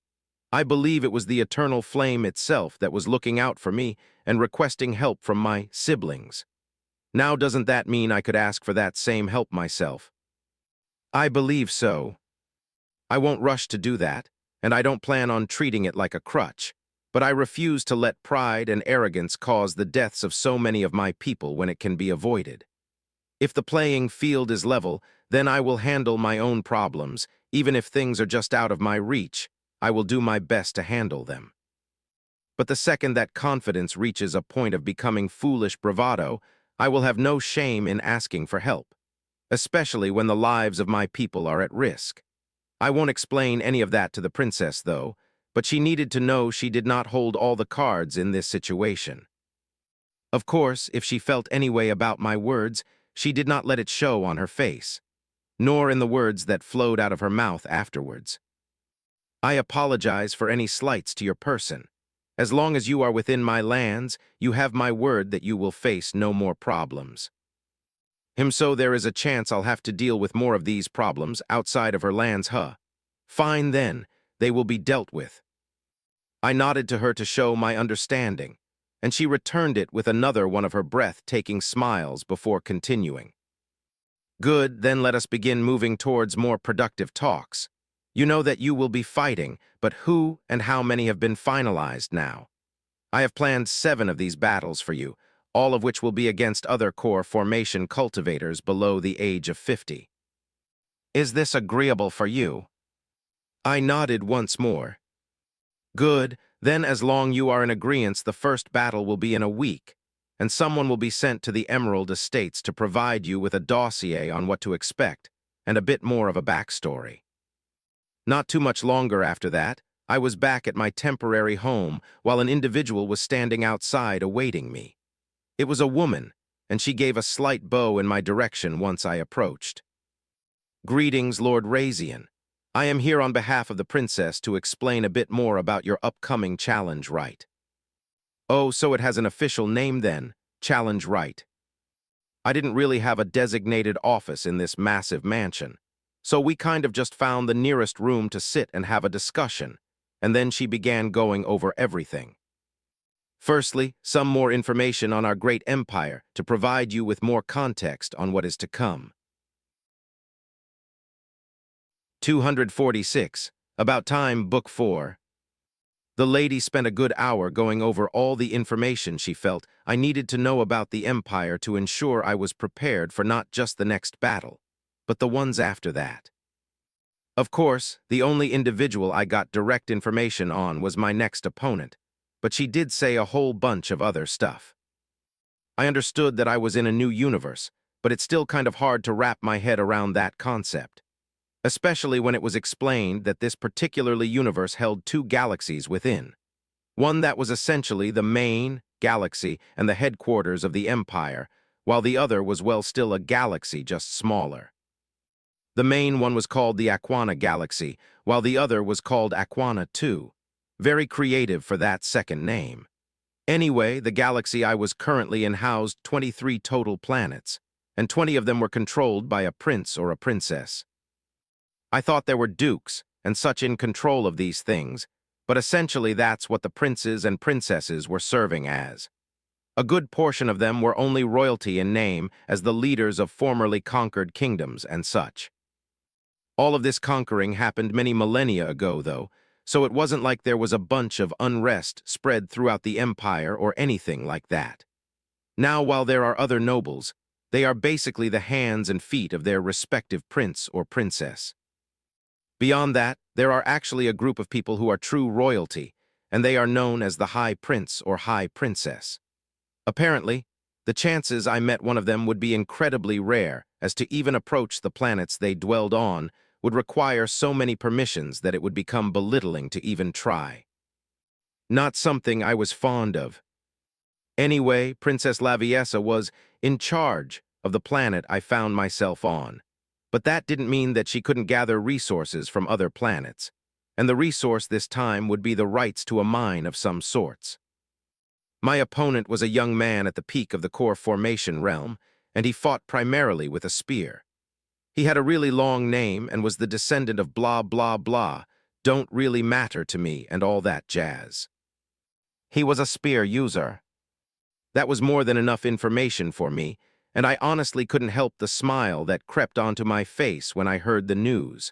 S1: I believe it was the eternal flame itself that was looking out for me and requesting help from my siblings. Now doesn't that mean I could ask for that same help myself? I believe so. I won't rush to do that, and I don't plan on treating it like a crutch, but I refuse to let pride and arrogance cause the deaths of so many of my people when it can be avoided. If the playing field is level, then I will handle my own problems, even if things are just out of my reach. I will do my best to handle them. But the second that confidence reaches a point of becoming foolish bravado, I will have no shame in asking for help, especially when the lives of my people are at risk. I won't explain any of that to the princess, though, but she needed to know she did not hold all the cards in this situation. Of course, if she felt any way about my words, she did not let it show on her face, nor in the words that flowed out of her mouth afterwards. I apologize for any slights to your person. As long as you are within my lands, you have my word that you will face no more problems. So there is a chance I'll have to deal with more of these problems outside of her lands, huh? Fine then, they will be dealt with. I nodded to her to show my understanding, and she returned it with another one of her breath-taking smiles before continuing. Good, then let us begin moving towards more productive talks. You know that you will be fighting, but who and how many have been finalized now? I have planned 7 of these battles for you, all of which will be against other core formation cultivators below the age of 50. Is this agreeable for you? I nodded once more. Good, then as long you are in agreeance, the first battle will be in a week, and someone will be sent to the Emerald Estates to provide you with a dossier on what to expect, and a bit more of a backstory. Not too much longer after that, I was back at my temporary home while an individual was standing outside awaiting me. It was a woman, and she gave a slight bow in my direction once I approached. Greetings, Lord Raizen. I am here on behalf of the princess to explain a bit more about your upcoming challenge rite. Oh, so it has an official name then, challenge rite. I didn't really have a designated office in this massive mansion, so we kind of just found the nearest room to sit and have a discussion, and then she began going over everything. Firstly, some more information on our great empire to provide you with more context on what is to come. 246. About Time, Book 4. The lady spent a good hour going over all the information she felt I needed to know about the empire to ensure I was prepared for not just the next battle, but the ones after that. Of course, the only individual I got direct information on was my next opponent, but she did say a whole bunch of other stuff. I understood that I was in a new universe, but it's still kind of hard to wrap my head around that concept, especially when it was explained that this particularly universe held 2 galaxies within. One that was essentially the main galaxy and the headquarters of the empire, while the other was well still a galaxy just smaller. The main one was called the Aquana Galaxy, while the other was called Aquana 2. Very creative for that second name. Anyway, the galaxy I was currently in housed 23 total planets, and 20 of them were controlled by a prince or a princess. I thought there were dukes and such in control of these things, but essentially that's what the princes and princesses were serving as. A good portion of them were only royalty in name as the leaders of formerly conquered kingdoms and such. All of this conquering happened many millennia ago, though, so it wasn't like there was a bunch of unrest spread throughout the empire or anything like that. Now, while there are other nobles, they are basically the hands and feet of their respective prince or princess. Beyond that, there are actually a group of people who are true royalty, and they are known as the High Prince or High Princess. Apparently, the chances I met one of them would be incredibly rare, as to even approach the planets they dwelled on would require so many permissions that it would become belittling to even try. Not something I was fond of. Anyway, Princess Laviessa was in charge of the planet I found myself on. But that didn't mean that she couldn't gather resources from other planets, and the resource this time would be the rights to a mine of some sorts. My opponent was a young man at the peak of the core formation realm, and he fought primarily with a spear. He had a really long name and was the descendant of blah blah blah, don't really matter to me and all that jazz. He was a spear user. That was more than enough information for me, and I honestly couldn't help the smile that crept onto my face when I heard the news.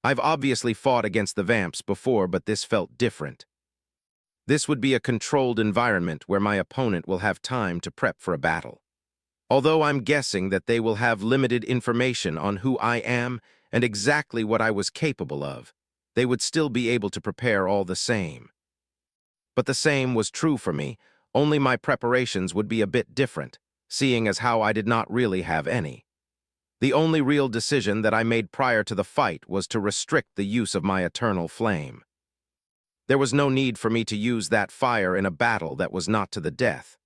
S1: I've obviously fought against the Vamps before, but this felt different. This would be a controlled environment where my opponent will have time to prep for a battle. Although I'm guessing that they will have limited information on who I am and exactly what I was capable of, they would still be able to prepare all the same. But the same was true for me, only my preparations would be a bit different, seeing as how I did not really have any. The only real decision that I made prior to the fight was to restrict the use of my eternal flame. There was no need for me to use that fire in a battle that was not to the death.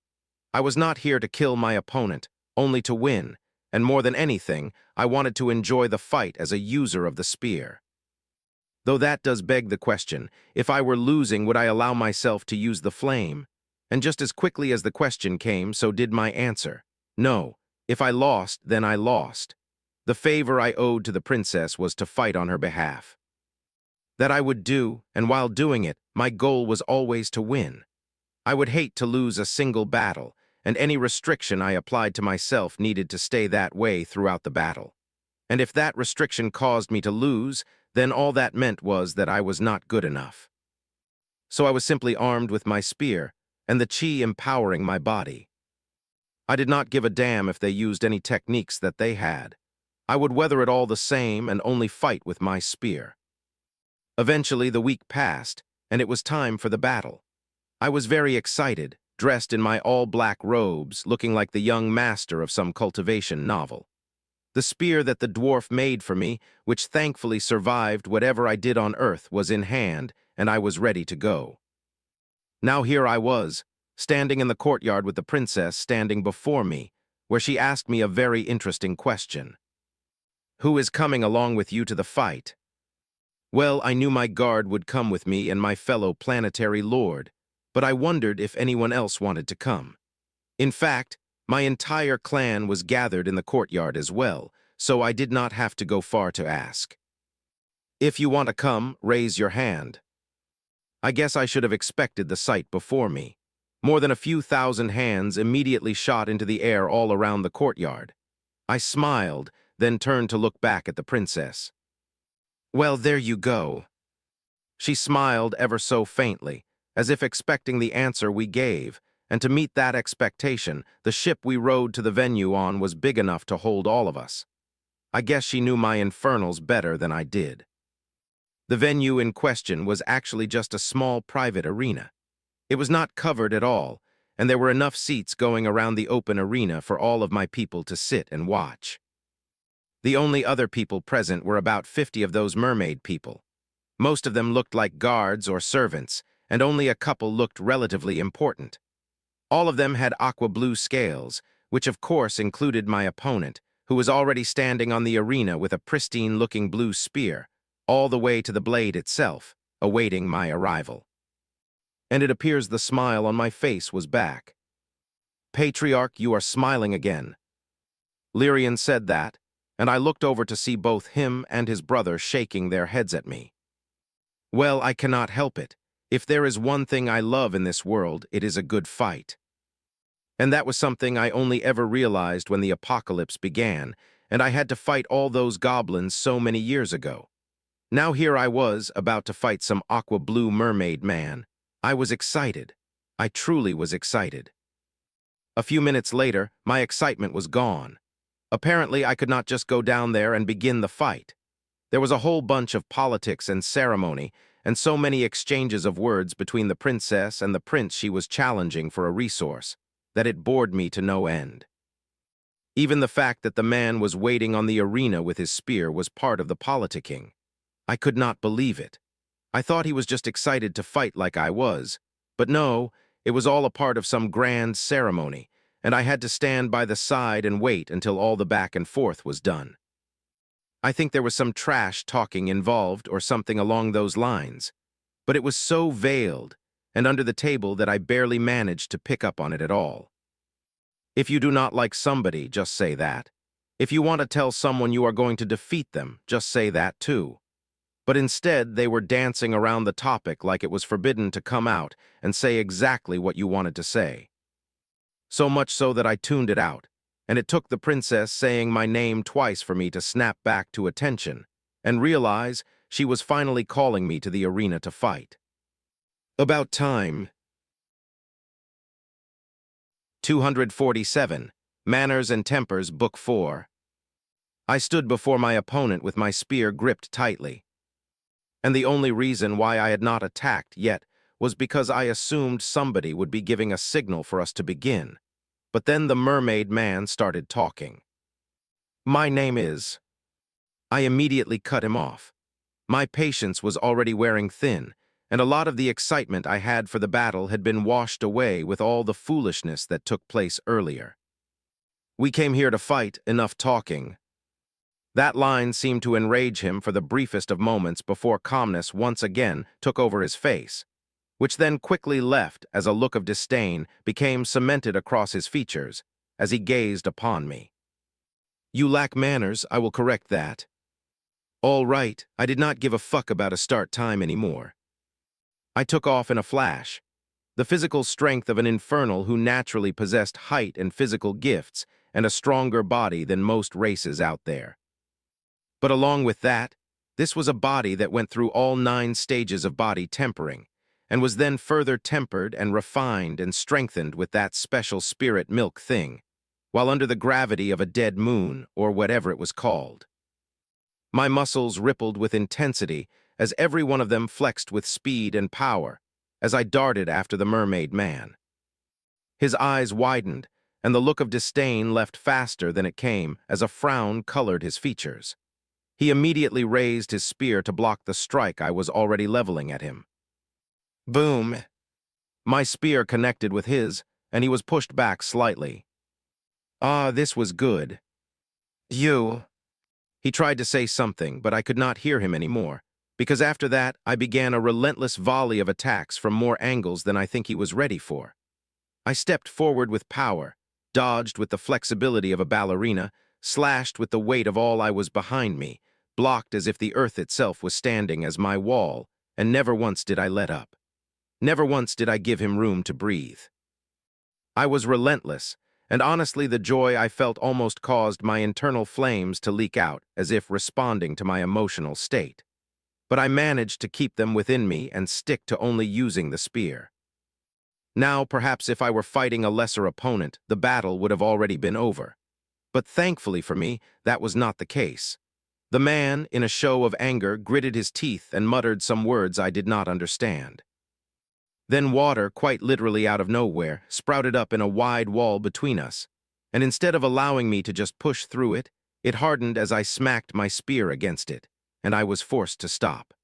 S1: I was not here to kill my opponent, only to win, and more than anything, I wanted to enjoy the fight as a user of the spear. Though that does beg the question, if I were losing, would I allow myself to use the flame? And just as quickly as the question came, so did my answer. No, if I lost, then I lost. The favor I owed to the princess was to fight on her behalf. That I would do, and while doing it, my goal was always to win. I would hate to lose a single battle, and any restriction I applied to myself needed to stay that way throughout the battle. And if that restriction caused me to lose, then all that meant was that I was not good enough. So I was simply armed with my spear, and the chi empowering my body. I did not give a damn if they used any techniques that they had. I would weather it all the same and only fight with my spear. Eventually, the week passed, and it was time for the battle. I was very excited, dressed in my all-black robes, looking like the young master of some Cultivation novel. The spear that the dwarf made for me, which thankfully survived whatever I did on Earth, was in hand, and I was ready to go. Now here I was, standing in the courtyard with the princess standing before me, where she asked me a very interesting question. "Who is coming along with you to the fight?" Well, I knew my guard would come with me and my fellow planetary lord, but I wondered if anyone else wanted to come. In fact, my entire clan was gathered in the courtyard as well, so I did not have to go far to ask. "If you want to come, raise your hand." I guess I should have expected the sight before me. More than a few thousand hands immediately shot into the air all around the courtyard. I smiled, then turned to look back at the princess. "Well, there you go." She smiled ever so faintly, as if expecting the answer we gave, and to meet that expectation, the ship we rode to the venue on was big enough to hold all of us. I guess she knew my infernals better than I did. The venue in question was actually just a small private arena. It was not covered at all, and there were enough seats going around the open arena for all of my people to sit and watch. The only other people present were about 50 of those mermaid people. Most of them looked like guards or servants, and only a couple looked relatively important. All of them had aqua blue scales, which of course included my opponent, who was already standing on the arena with a pristine-looking blue spear, all the way to the blade itself, awaiting my arrival. And it appears the smile on my face was back. "Patriarch, you are smiling again." Lyrian said that, and I looked over to see both him and his brother shaking their heads at me. Well, I cannot help it. If there is one thing I love in this world, it is a good fight. And that was something I only ever realized when the apocalypse began, and I had to fight all those goblins so many years ago. Now here I was, about to fight some aqua blue mermaid man. I was excited. I truly was excited. A few minutes later, my excitement was gone. Apparently, I could not just go down there and begin the fight. There was a whole bunch of politics and ceremony, and so many exchanges of words between the princess and the prince she was challenging for a resource, that it bored me to no end. Even the fact that the man was waiting on the arena with his spear was part of the politicking. I could not believe it. I thought he was just excited to fight like I was, but no, it was all a part of some grand ceremony, and I had to stand by the side and wait until all the back and forth was done. I think there was some trash talking involved or something along those lines, but it was so veiled and under the table that I barely managed to pick up on it at all. If you do not like somebody, just say that. If you want to tell someone you are going to defeat them, just say that too. But instead, they were dancing around the topic like it was forbidden to come out and say exactly what you wanted to say. So much so that I tuned it out, and it took the princess saying my name twice for me to snap back to attention and realize she was finally calling me to the arena to fight. About time. 247. Manners and Tempers, Book 4. I stood before my opponent with my spear gripped tightly. And the only reason why I had not attacked yet was because I assumed somebody would be giving a signal for us to begin. But then the mermaid man started talking. My name is... I immediately cut him off. My patience was already wearing thin, and a lot of the excitement I had for the battle had been washed away with all the foolishness that took place earlier. We came here to fight, enough talking. That line seemed to enrage him for the briefest of moments before calmness once again took over his face, which then quickly left as a look of disdain became cemented across his features as he gazed upon me. You lack manners, I will correct that. All right, I did not give a fuck about a start time anymore. I took off in a flash. The physical strength of an Infernal who naturally possessed height and physical gifts and a stronger body than most races out there. But along with that, this was a body that went through all 9 stages of body tempering, and was then further tempered and refined and strengthened with that special spirit milk thing, while under the gravity of a dead moon, or whatever it was called. My muscles rippled with intensity as every one of them flexed with speed and power as I darted after the mermaid man. His eyes widened, and the look of disdain left faster than it came as a frown colored his features. He immediately raised his spear to block the strike I was already leveling at him. Boom! My spear connected with his, and he was pushed back slightly. Ah, this was good. You... He tried to say something, but I could not hear him anymore, because after that I began a relentless volley of attacks from more angles than I think he was ready for. I stepped forward with power, dodged with the flexibility of a ballerina, slashed with the weight of all I was behind me, blocked as if the earth itself was standing as my wall, and never once did I let up. Never once did I give him room to breathe. I was relentless, and honestly the joy I felt almost caused my internal flames to leak out as if responding to my emotional state. But I managed to keep them within me and stick to only using the spear. Now, perhaps if I were fighting a lesser opponent, the battle would have already been over. But thankfully for me, that was not the case. The man, in a show of anger, gritted his teeth and muttered some words I did not understand. Then water, quite literally out of nowhere, sprouted up in a wide wall between us, and instead of allowing me to just push through it, it hardened as I smacked my spear against it, and I was forced to stop.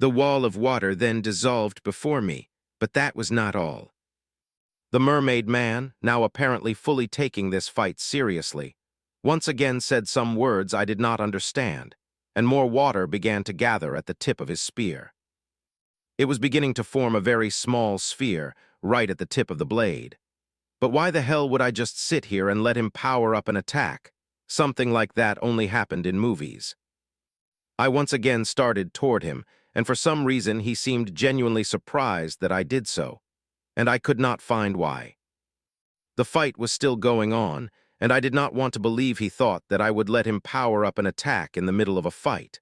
S1: The wall of water then dissolved before me, but that was not all. The mermaid man, now apparently fully taking this fight seriously, once again said some words I did not understand, and more water began to gather at the tip of his spear. It was beginning to form a very small sphere right at the tip of the blade. But why the hell would I just sit here and let him power up an attack? Something like that only happened in movies. I once again started toward him, and for some reason he seemed genuinely surprised that I did so, and I could not find why. The fight was still going on, and I did not want to believe he thought that I would let him power up an attack in the middle of a fight.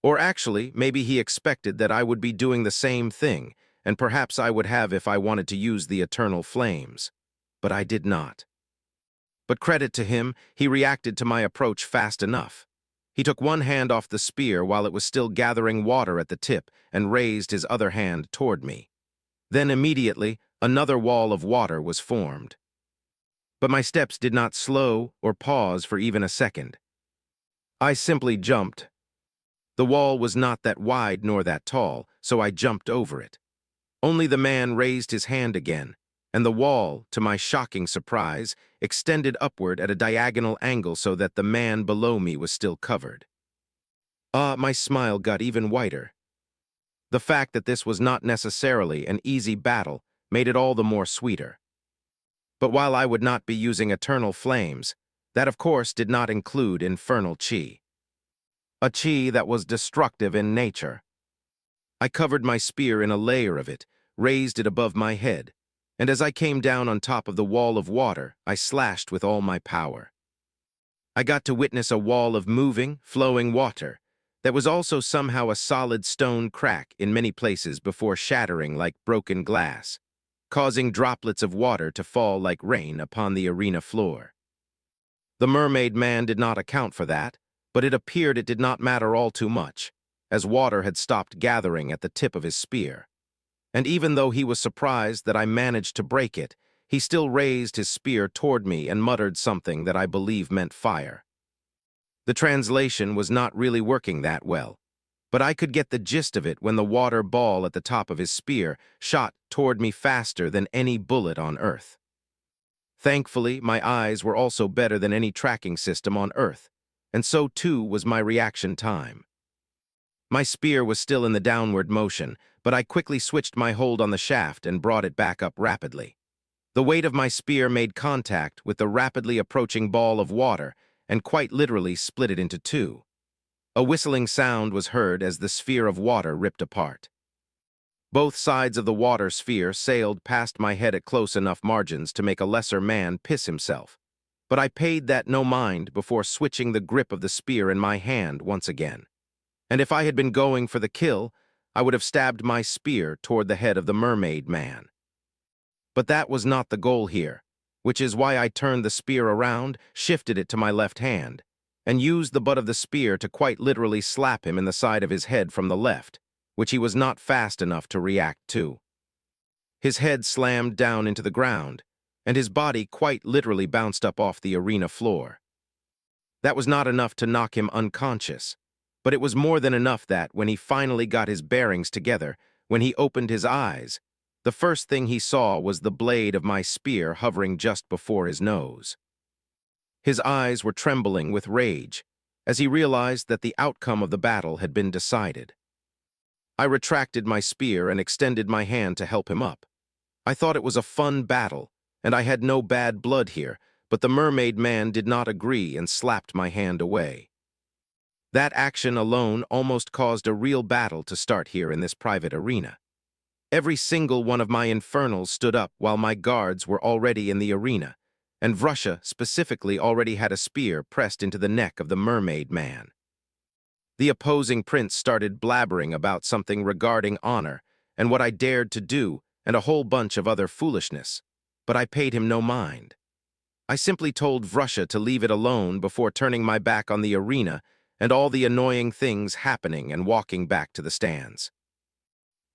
S1: Or actually, maybe he expected that I would be doing the same thing, and perhaps I would have if I wanted to use the eternal flames. But I did not. But credit to him, he reacted to my approach fast enough. He took one hand off the spear while it was still gathering water at the tip and raised his other hand toward me. Then immediately, another wall of water was formed. But my steps did not slow or pause for even a second. I simply jumped. The wall was not that wide nor that tall, so I jumped over it. Only the man raised his hand again, and the wall, to my shocking surprise, extended upward at a diagonal angle so that the man below me was still covered. My smile got even wider. The fact that this was not necessarily an easy battle made it all the more sweeter. But while I would not be using eternal flames, that of course did not include infernal chi. A chi that was destructive in nature. I covered my spear in a layer of it, raised it above my head, and as I came down on top of the wall of water, I slashed with all my power. I got to witness a wall of moving, flowing water that was also somehow a solid stone crack in many places before shattering like broken glass, causing droplets of water to fall like rain upon the arena floor. The mermaid man did not account for that, but it appeared it did not matter all too much, as water had stopped gathering at the tip of his spear. And even though he was surprised that I managed to break it, he still raised his spear toward me and muttered something that I believe meant fire. The translation was not really working that well, but I could get the gist of it when the water ball at the top of his spear shot toward me faster than any bullet on Earth. Thankfully, my eyes were also better than any tracking system on Earth, and so too was my reaction time. My spear was still in the downward motion, but I quickly switched my hold on the shaft and brought it back up rapidly. The weight of my spear made contact with the rapidly approaching ball of water and quite literally split it into two. A whistling sound was heard as the sphere of water ripped apart. Both sides of the water sphere sailed past my head at close enough margins to make a lesser man piss himself, but I paid that no mind before switching the grip of the spear in my hand once again. And if I had been going for the kill, I would have stabbed my spear toward the head of the mermaid man. But that was not the goal here, which is why I turned the spear around, shifted it to my left hand, and used the butt of the spear to quite literally slap him in the side of his head from the left, which he was not fast enough to react to. His head slammed down into the ground, and his body quite literally bounced up off the arena floor. That was not enough to knock him unconscious, but it was more than enough that, when he finally got his bearings together, when he opened his eyes, the first thing he saw was the blade of my spear hovering just before his nose. His eyes were trembling with rage, as he realized that the outcome of the battle had been decided. I retracted my spear and extended my hand to help him up. I thought it was a fun battle, and I had no bad blood here, but the mermaid man did not agree and slapped my hand away. That action alone almost caused a real battle to start here in this private arena. Every single one of my infernals stood up while my guards were already in the arena, and Vrusha specifically already had a spear pressed into the neck of the mermaid man. The opposing prince started blabbering about something regarding honor and what I dared to do and a whole bunch of other foolishness, but I paid him no mind. I simply told Vrusha to leave it alone before turning my back on the arena and all the annoying things happening and walking back to the stands.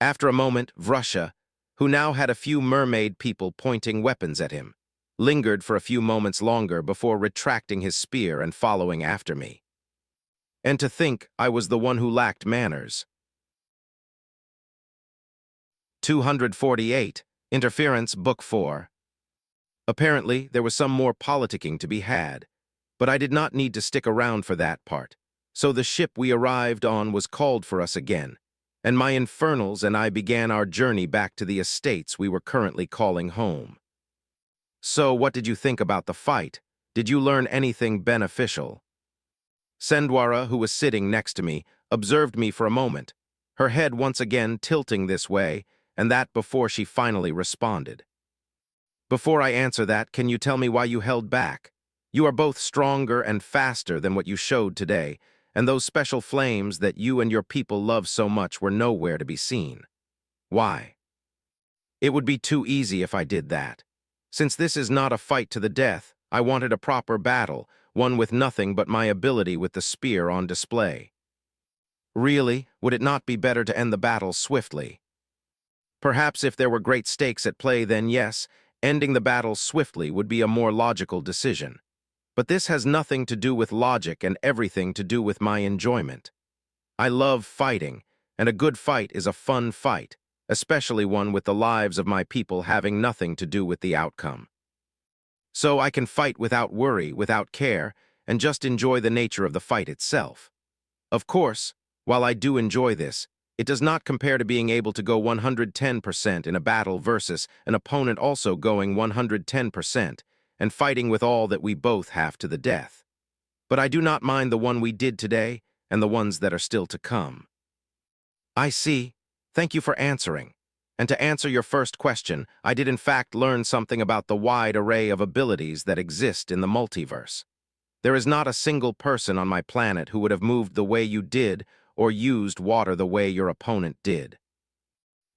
S1: After a moment, Vrusha, who now had a few mermaid people pointing weapons at him, lingered for a few moments longer before retracting his spear and following after me. And to think I was the one who lacked manners. 248. Interference, Book 4. Apparently, there was some more politicking to be had, but I did not need to stick around for that part, so the ship we arrived on was called for us again, and my infernals and I began our journey back to the estates we were currently calling home. So, what did you think about the fight? Did you learn anything beneficial? Sendwara, who was sitting next to me, observed me for a moment, her head once again tilting this way, and that before she finally responded. Before I answer that, can you tell me why you held back? You are both stronger and faster than what you showed today, and those special flames that you and your people love so much were nowhere to be seen. Why? It would be too easy if I did that. Since this is not a fight to the death, I wanted a proper battle, one with nothing but my ability with the spear on display. Really, would it not be better to end the battle swiftly? Perhaps if there were great stakes at play, then yes, ending the battle swiftly would be a more logical decision. But this has nothing to do with logic and everything to do with my enjoyment. I love fighting, and a good fight is a fun fight, especially one with the lives of my people having nothing to do with the outcome. So I can fight without worry, without care, and just enjoy the nature of the fight itself. Of course, while I do enjoy this, it does not compare to being able to go 110% in a battle versus an opponent also going 110% and fighting with all that we both have to the death. But I do not mind the one we did today and the ones that are still to come. I see. Thank you for answering. And to answer your first question, I did in fact learn something about the wide array of abilities that exist in the multiverse. There is not a single person on my planet who would have moved the way you did or used water the way your opponent did.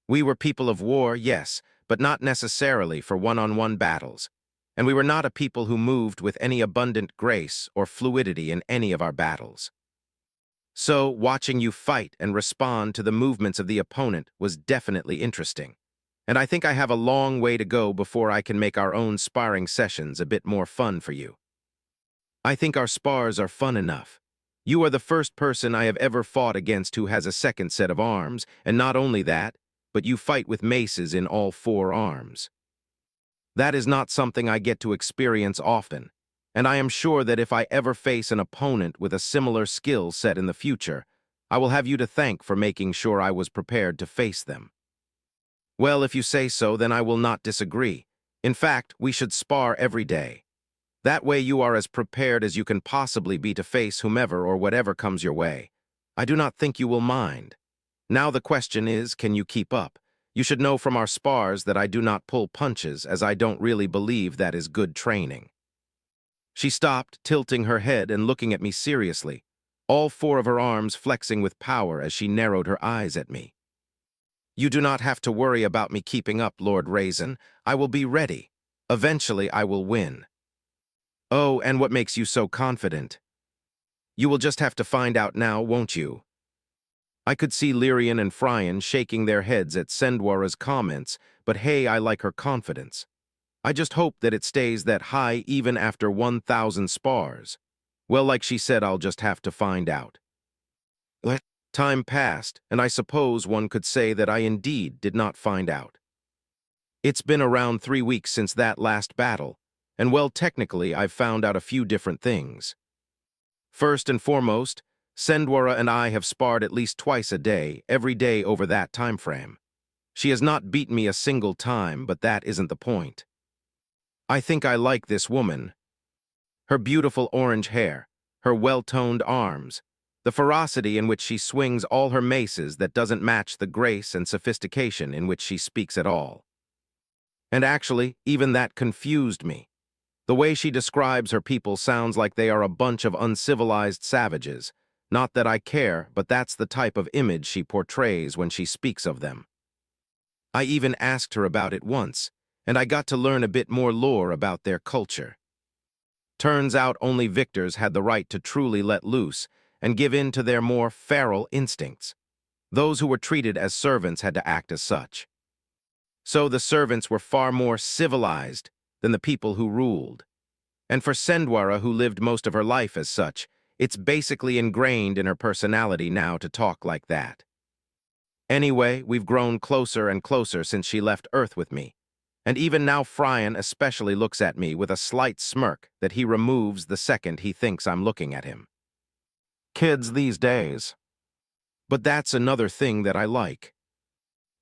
S1: We were people of war, yes, but not necessarily for one-on-one battles, and we were not a people who moved with any abundant grace or fluidity in any of our battles. So, watching you fight and respond to the movements of the opponent was definitely interesting, and I think I have a long way to go before I can make our own sparring sessions a bit more fun for you. I think our spars are fun enough. You are the first person I have ever fought against who has a second set of arms, and not only that, but you fight with maces in all 4 arms. That is not something I get to experience often, and I am sure that if I ever face an opponent with a similar skill set in the future, I will have you to thank for making sure I was prepared to face them. Well, if you say so, then I will not disagree. In fact, we should spar every day. That way you are as prepared as you can possibly be to face whomever or whatever comes your way. I do not think you will mind. Now the question is, can you keep up? You should know from our spars that I do not pull punches, as I don't really believe that is good training. She stopped, tilting her head and looking at me seriously, all 4 of her arms flexing with power as she narrowed her eyes at me. You do not have to worry about me keeping up, Lord Raizen. I will be ready. Eventually I will win. Oh, and what makes you so confident? You will just have to find out now, won't you? I could see Lyrian and Fryan shaking their heads at Sendwara's comments, but hey, I like her confidence. I just hope that it stays that high even after 1,000 spars. Well, like she said, I'll just have to find out. But time passed, and I suppose one could say that I indeed did not find out. It's been around 3 weeks since that last battle, and well, technically, I've found out a few different things. First and foremost, Sendwara and I have sparred at least twice a day, every day over that time frame. She has not beaten me a single time, but that isn't the point. I think I like this woman. Her beautiful orange hair, her well-toned arms, the ferocity in which she swings all her maces that doesn't match the grace and sophistication in which she speaks at all. And actually, even that confused me. The way she describes her people sounds like they are a bunch of uncivilized savages. Not that I care, but that's the type of image she portrays when she speaks of them. I even asked her about it once, and I got to learn a bit more lore about their culture. Turns out only victors had the right to truly let loose and give in to their more feral instincts. Those who were treated as servants had to act as such. So the servants were far more civilized than the people who ruled. And for Sendwara, who lived most of her life as such, it's basically ingrained in her personality now to talk like that. Anyway, we've grown closer and closer since she left Earth with me. And even now Fryan especially looks at me with a slight smirk that he removes the second he thinks I'm looking at him. Kids these days. But that's another thing that I like.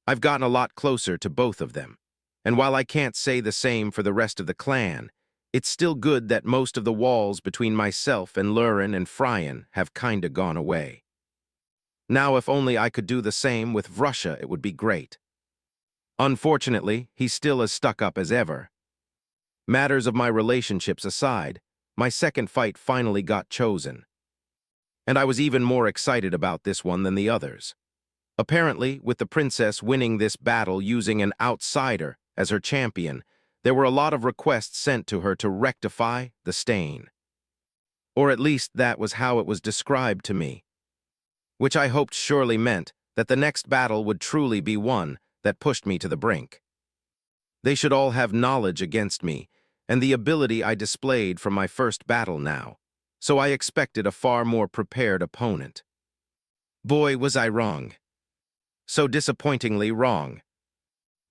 S1: I've gotten a lot closer to both of them. And while I can't say the same for the rest of the clan, it's still good that most of the walls between myself and Lurin and Fryan have kinda gone away. Now if only I could do the same with Vrusha, it would be great. Unfortunately, he's still as stuck up as ever. Matters of my relationships aside, my second fight finally got chosen. And I was even more excited about this one than the others. Apparently, with the princess winning this battle using an outsider as her champion, there were a lot of requests sent to her to rectify the stain. Or at least that was how it was described to me, which I hoped surely meant that the next battle would truly be one that pushed me to the brink. They should all have knowledge against me, and the ability I displayed from my first battle now, so I expected a far more prepared opponent. Boy, was I wrong. So disappointingly wrong.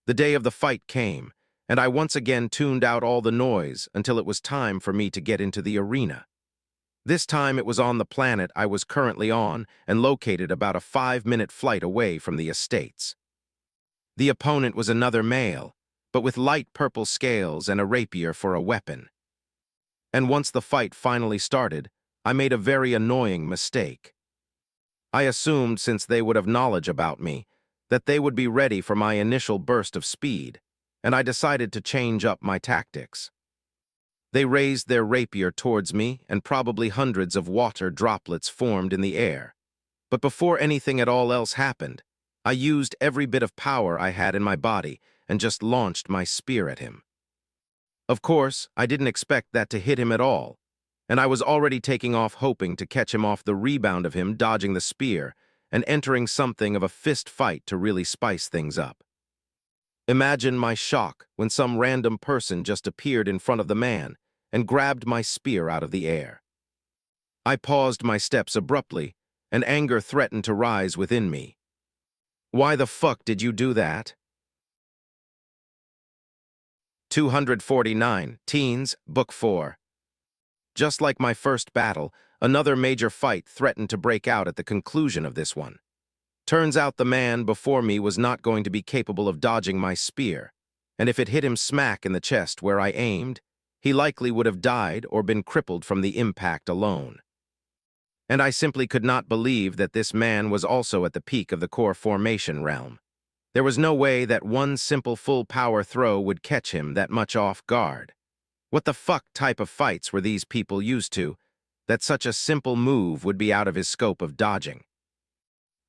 S1: The day of the fight came, and I once again tuned out all the noise until it was time for me to get into the arena. This time it was on the planet I was currently on and located about a 5-minute flight away from the estates. The opponent was another male, but with light purple scales and a rapier for a weapon. And once the fight finally started, I made a very annoying mistake. I assumed, since they would have knowledge about me, that they would be ready for my initial burst of speed, and I decided to change up my tactics. They raised their rapier towards me, and probably hundreds of water droplets formed in the air. But before anything at all else happened, I used every bit of power I had in my body and just launched my spear at him. Of course, I didn't expect that to hit him at all, and I was already taking off hoping to catch him off the rebound of him dodging the spear and entering something of a fist fight to really spice things up. Imagine my shock when some random person just appeared in front of the man and grabbed my spear out of the air. I paused my steps abruptly, and anger threatened to rise within me. Why the fuck did you do that? 249, Teens, Book 4. Just like my first battle, another major fight threatened to break out at the conclusion of this one. Turns out the man before me was not going to be capable of dodging my spear, and if it hit him smack in the chest where I aimed, he likely would have died or been crippled from the impact alone. And I simply could not believe that this man was also at the peak of the core formation realm. There was no way that one simple full-power throw would catch him that much off guard. What the fuck type of fights were these people used to, that such a simple move would be out of his scope of dodging?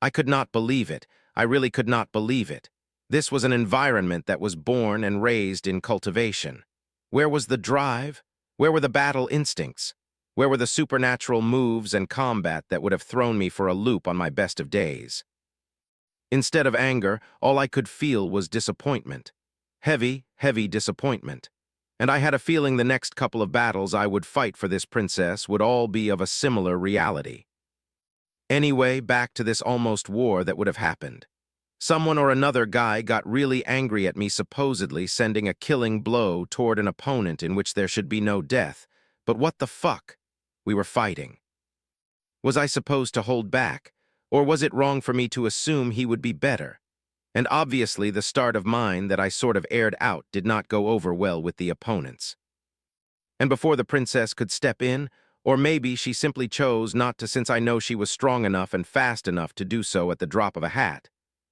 S1: I could not believe it. I really could not believe it. This was an environment that was born and raised in cultivation. Where was the drive? Where were the battle instincts? Where were the supernatural moves and combat that would have thrown me for a loop on my best of days? Instead of anger, all I could feel was disappointment. Heavy, heavy disappointment. And I had a feeling the next couple of battles I would fight for this princess would all be of a similar reality. Anyway, back to this almost war that would have happened. Someone or another guy got really angry at me, supposedly sending a killing blow toward an opponent in which there should be no death. But what the fuck? We were fighting. Was I supposed to hold back? Or was it wrong for me to assume he would be better? And obviously the start of mine that I sort of aired out did not go over well with the opponents. And before the princess could step in, or maybe she simply chose not to, since I know she was strong enough and fast enough to do so at the drop of a hat,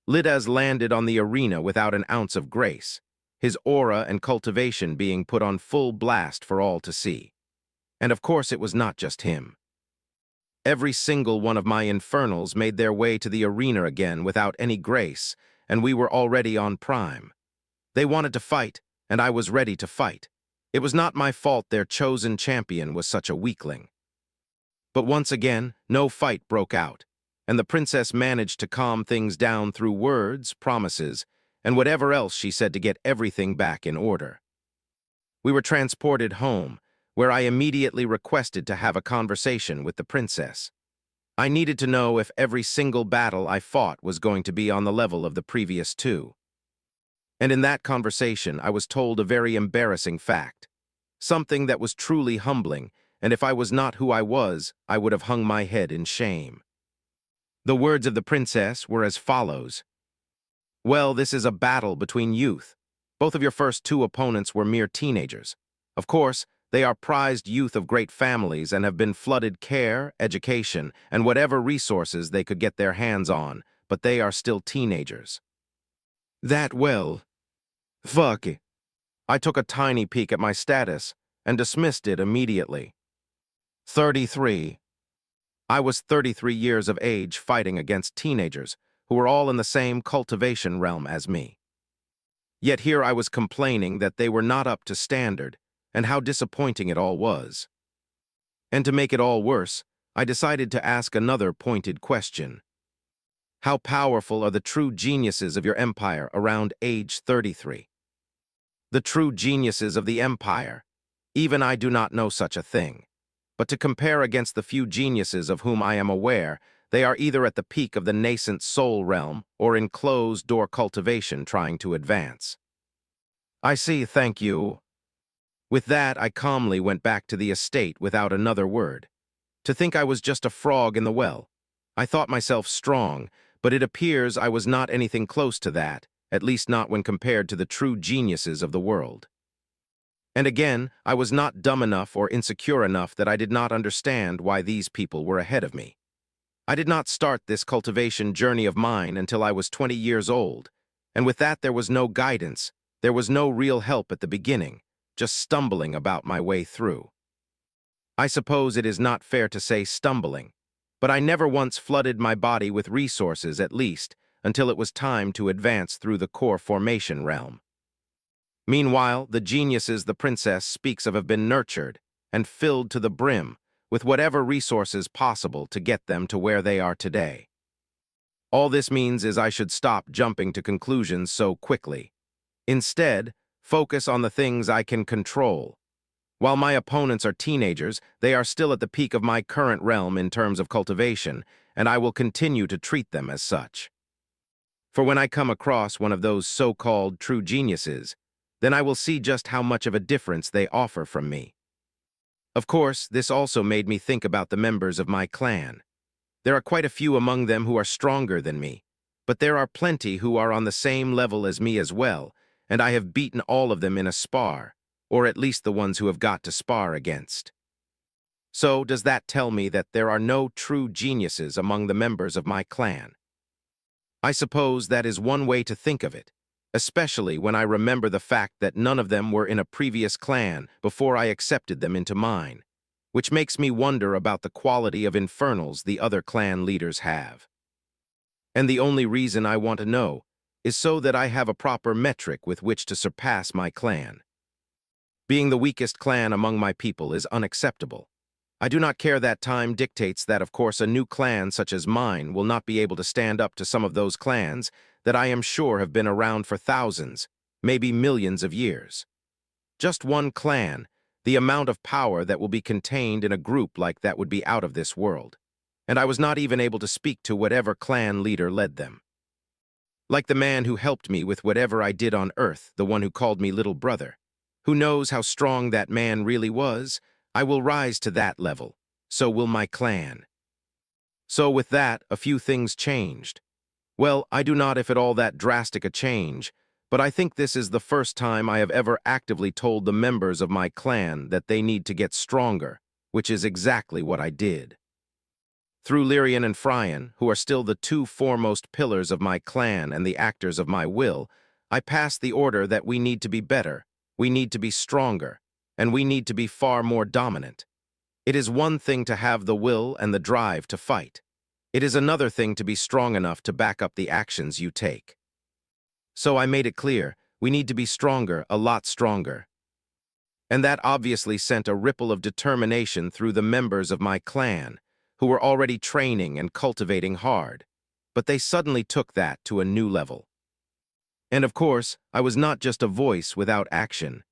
S1: Lidas landed on the arena without an ounce of grace, his aura and cultivation being put on full blast for all to see. And of course it was not just him. Every single one of my Infernals made their way to the arena again without any grace, and we were already on prime. They wanted to fight, and I was ready to fight. It was not my fault their chosen champion was such a weakling. But once again, no fight broke out, and the princess managed to calm things down through words, promises, and whatever else she said to get everything back in order. We were transported home, where I immediately requested to have a conversation with the princess. I needed to know if every single battle I fought was going to be on the level of the previous two. And in that conversation, I was told a very embarrassing fact, something that was truly humbling, and if I was not who I was, I would have hung my head in shame. The words of the princess were as follows. Well, this is a battle between youth. Both of your first two opponents were mere teenagers. Of course, they are prized youth of great families and have been flooded care, education, and whatever resources they could get their hands on, but they are still teenagers. Fuck it. I took a tiny peek at my status and dismissed it immediately. 33. I was 33 years of age fighting against teenagers who were all in the same cultivation realm as me. Yet here I was complaining that they were not up to standard and how disappointing it all was. And to make it all worse, I decided to ask another pointed question. How powerful are the true geniuses of your empire around age 33? The true geniuses of the empire. Even I do not know such a thing. But to compare against the few geniuses of whom I am aware, they are either at the peak of the nascent soul realm or in closed-door cultivation trying to advance. I see, thank you. With that, I calmly went back to the estate without another word. To think I was just a frog in the well. I thought myself strong, but it appears I was not anything close to that, at least not when compared to the true geniuses of the world. And again, I was not dumb enough or insecure enough that I did not understand why these people were ahead of me. I did not start this cultivation journey of mine until I was 20 years old, and with that there was no guidance, there was no real help at the beginning, just stumbling about my way through. I suppose it is not fair to say stumbling, but I never once flooded my body with resources at least until it was time to advance through the core formation realm. Meanwhile, the geniuses the princess speaks of have been nurtured and filled to the brim with whatever resources possible to get them to where they are today. All this means is I should stop jumping to conclusions so quickly. Instead, focus on the things I can control. While my opponents are teenagers, they are still at the peak of my current realm in terms of cultivation, and I will continue to treat them as such. For when I come across one of those so-called true geniuses, then I will see just how much of a difference they offer from me. Of course, this also made me think about the members of my clan. There are quite a few among them who are stronger than me, but there are plenty who are on the same level as me as well, and I have beaten all of them in a spar, or at least the ones who have got to spar against. So, does that tell me that there are no true geniuses among the members of my clan? I suppose that is one way to think of it, especially when I remember the fact that none of them were in a previous clan before I accepted them into mine, which makes me wonder about the quality of infernals the other clan leaders have. And the only reason I want to know is so that I have a proper metric with which to surpass my clan. Being the weakest clan among my people is unacceptable. I do not care that time dictates that, of course, a new clan such as mine will not be able to stand up to some of those clans that I am sure have been around for thousands, maybe millions of years. Just one clan, the amount of power that will be contained in a group like that would be out of this world. And I was not even able to speak to whatever clan leader led them. Like the man who helped me with whatever I did on Earth, the one who called me little brother. Who knows how strong that man really was? I will rise to that level. So will my clan. So with that, a few things changed. Well, I do not if at all that drastic a change, but I think this is the first time I have ever actively told the members of my clan that they need to get stronger, which is exactly what I did. Through Lyrian and Phrian, who are still the two foremost pillars of my clan and the actors of my will, I passed the order that we need to be better, we need to be stronger, and we need to be far more dominant. It is one thing to have the will and the drive to fight. It is another thing to be strong enough to back up the actions you take. So I made it clear, we need to be stronger, a lot stronger. And that obviously sent a ripple of determination through the members of my clan, who were already training and cultivating hard. But they suddenly took that to a new level. And of course, I was not just a voice without action.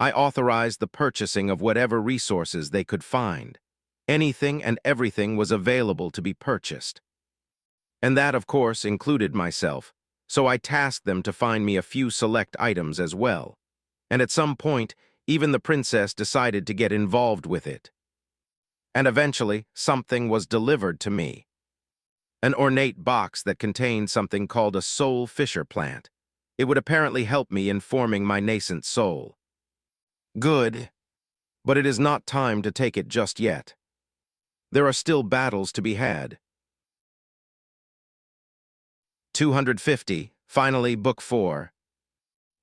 S1: I authorized the purchasing of whatever resources they could find. Anything and everything was available to be purchased. And that, of course, included myself, so I tasked them to find me a few select items as well. And at some point, even the princess decided to get involved with it. And eventually, something was delivered to me. An ornate box that contained something called a soul fisher plant. It would apparently help me in forming my nascent soul. Good, but it is not time to take it just yet. There are still battles to be had. 250, finally, Book 4.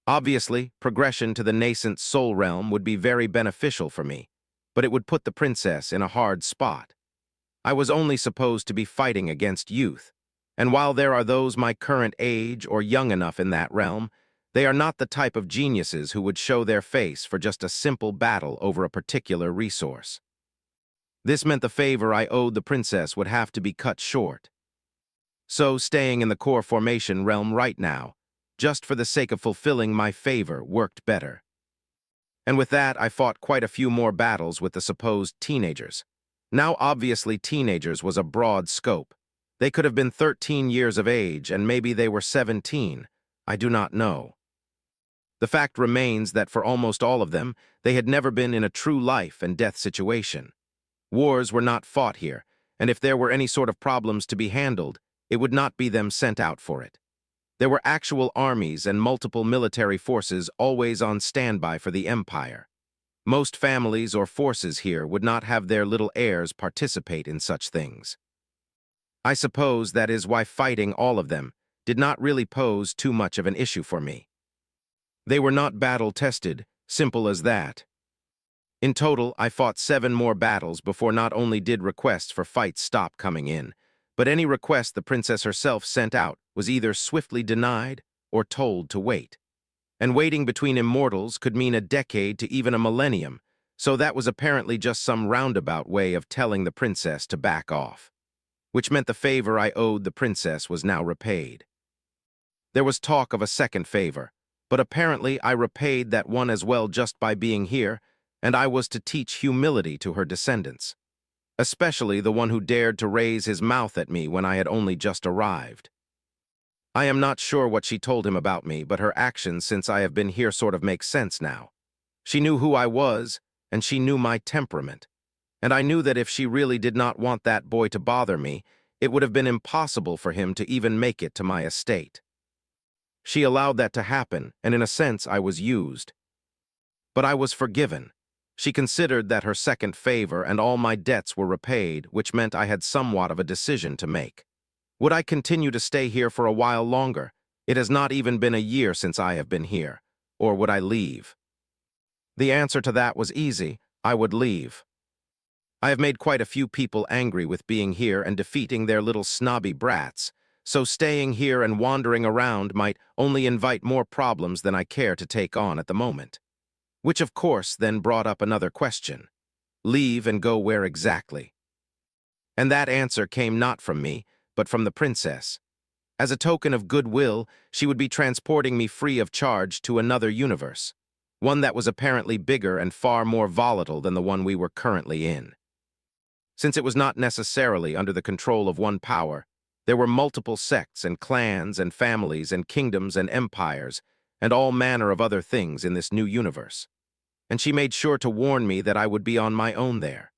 S1: Obviously, progression to the nascent soul realm would be very beneficial for me, but it would put the princess in a hard spot. I was only supposed to be fighting against youth, and while there are those my current age or young enough in that realm, they are not the type of geniuses who would show their face for just a simple battle over a particular resource. This meant the favor I owed the princess would have to be cut short. So, staying in the core formation realm right now, just for the sake of fulfilling my favor, worked better. And with that, I fought quite a few more battles with the supposed teenagers. Now, obviously, teenagers was a broad scope. They could have been 13 years of age, and maybe they were 17. I do not know. The fact remains that for almost all of them, they had never been in a true life and death situation. Wars were not fought here, and if there were any sort of problems to be handled, it would not be them sent out for it. There were actual armies and multiple military forces always on standby for the Empire. Most families or forces here would not have their little heirs participate in such things. I suppose that is why fighting all of them did not really pose too much of an issue for me. They were not battle-tested, simple as that. In total, I fought 7 more battles before not only did requests for fights stop coming in, but any request the princess herself sent out was either swiftly denied or told to wait. And waiting between immortals could mean a decade to even a millennium, so that was apparently just some roundabout way of telling the princess to back off, which meant the favor I owed the princess was now repaid. There was talk of a second favor, but apparently I repaid that one as well just by being here, and I was to teach humility to her descendants, especially the one who dared to raise his mouth at me when I had only just arrived. I am not sure what she told him about me, but her actions since I have been here sort of make sense now. She knew who I was, and she knew my temperament. And I knew that if she really did not want that boy to bother me, it would have been impossible for him to even make it to my estate. She allowed that to happen, and in a sense I was used. But I was forgiven. She considered that her second favor and all my debts were repaid, which meant I had somewhat of a decision to make. Would I continue to stay here for a while longer? It has not even been a year since I have been here. Or would I leave? The answer to that was easy. I would leave. I have made quite a few people angry with being here and defeating their little snobby brats, so staying here and wandering around might only invite more problems than I care to take on at the moment. Which of course then brought up another question. Leave and go where exactly? And that answer came not from me, but from the princess. As a token of goodwill, she would be transporting me free of charge to another universe, one that was apparently bigger and far more volatile than the one we were currently in. Since it was not necessarily under the control of one power, there were multiple sects and clans and families and kingdoms and empires and all manner of other things in this new universe. And she made sure to warn me that I would be on my own there.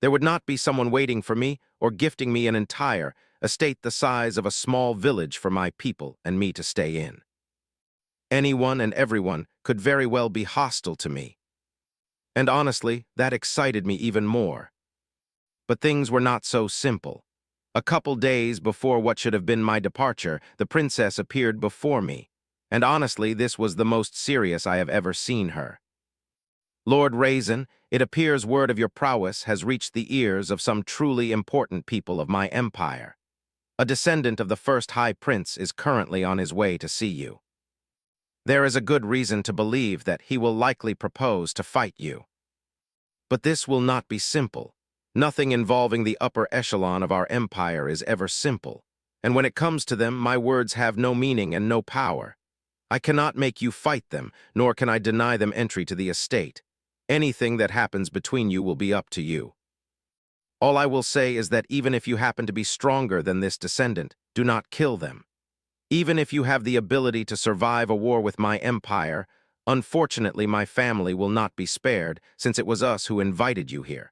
S1: There would not be someone waiting for me or gifting me an entire estate the size of a small village for my people and me to stay in. Anyone and everyone could very well be hostile to me. And honestly, that excited me even more. But things were not so simple. A couple days before what should have been my departure, the princess appeared before me, and honestly, this was the most serious I have ever seen her. Lord Raizen, it appears word of your prowess has reached the ears of some truly important people of my empire. A descendant of the first High Prince is currently on his way to see you. There is a good reason to believe that he will likely propose to fight you. But this will not be simple. Nothing involving the upper echelon of our empire is ever simple, and when it comes to them, my words have no meaning and no power. I cannot make you fight them, nor can I deny them entry to the estate. Anything that happens between you will be up to you. All I will say is that even if you happen to be stronger than this descendant, do not kill them. Even if you have the ability to survive a war with my empire, unfortunately my family will not be spared, since it was us who invited you here.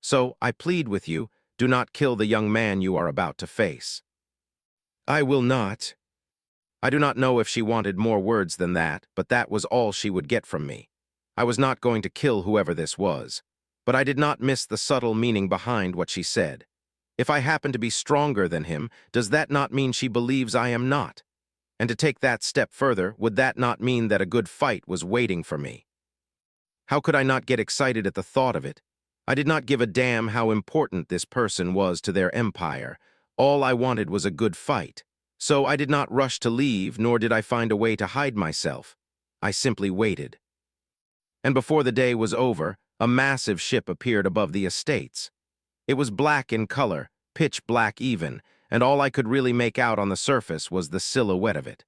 S1: So, I plead with you, do not kill the young man you are about to face. I will not. I do not know if she wanted more words than that, but that was all she would get from me. I was not going to kill whoever this was. But I did not miss the subtle meaning behind what she said. If I happen to be stronger than him, does that not mean she believes I am not? And to take that step further, would that not mean that a good fight was waiting for me? How could I not get excited at the thought of it? I did not give a damn how important this person was to their empire. All I wanted was a good fight. So I did not rush to leave, nor did I find a way to hide myself. I simply waited. And before the day was over, a massive ship appeared above the estates. It was black in color, pitch black even, and all I could really make out on the surface was the silhouette of it.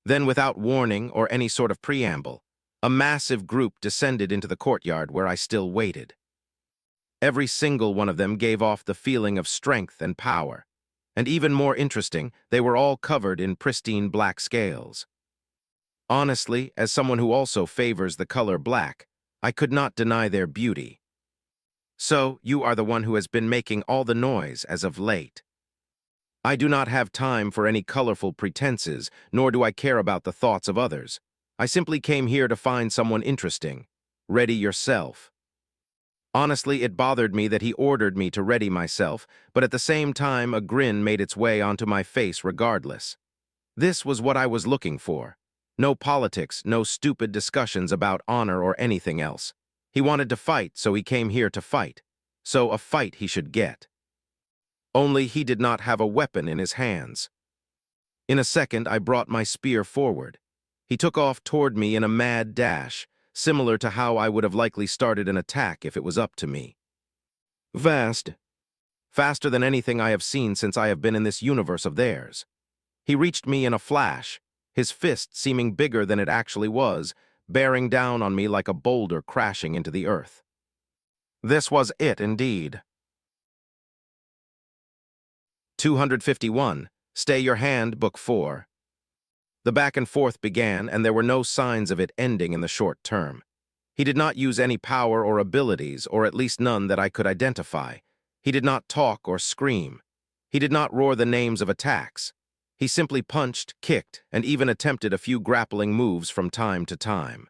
S1: Then, without warning or any sort of preamble, a massive group descended into the courtyard where I still waited. Every single one of them gave off the feeling of strength and power, and even more interesting, they were all covered in pristine black scales. Honestly, as someone who also favors the color black, I could not deny their beauty. So, you are the one who has been making all the noise as of late. I do not have time for any colorful pretenses, nor do I care about the thoughts of others. I simply came here to find someone interesting. Ready yourself. Honestly, it bothered me that he ordered me to ready myself, but at the same time a grin made its way onto my face regardless. This was what I was looking for. No politics, no stupid discussions about honor or anything else. He wanted to fight, so he came here to fight. So a fight he should get. Only he did not have a weapon in his hands. In a second, I brought my spear forward. He took off toward me in a mad dash, similar to how I would have likely started an attack if it was up to me. Vast. Faster than anything I have seen since I have been in this universe of theirs. He reached me in a flash, his fist seeming bigger than it actually was, bearing down on me like a boulder crashing into the earth. This was it indeed. 251. Stay your hand, Book 4. The back and forth began, and there were no signs of it ending in the short term. He did not use any power or abilities, or at least none that I could identify. He did not talk or scream. He did not roar the names of attacks. He simply punched, kicked, and even attempted a few grappling moves from time to time.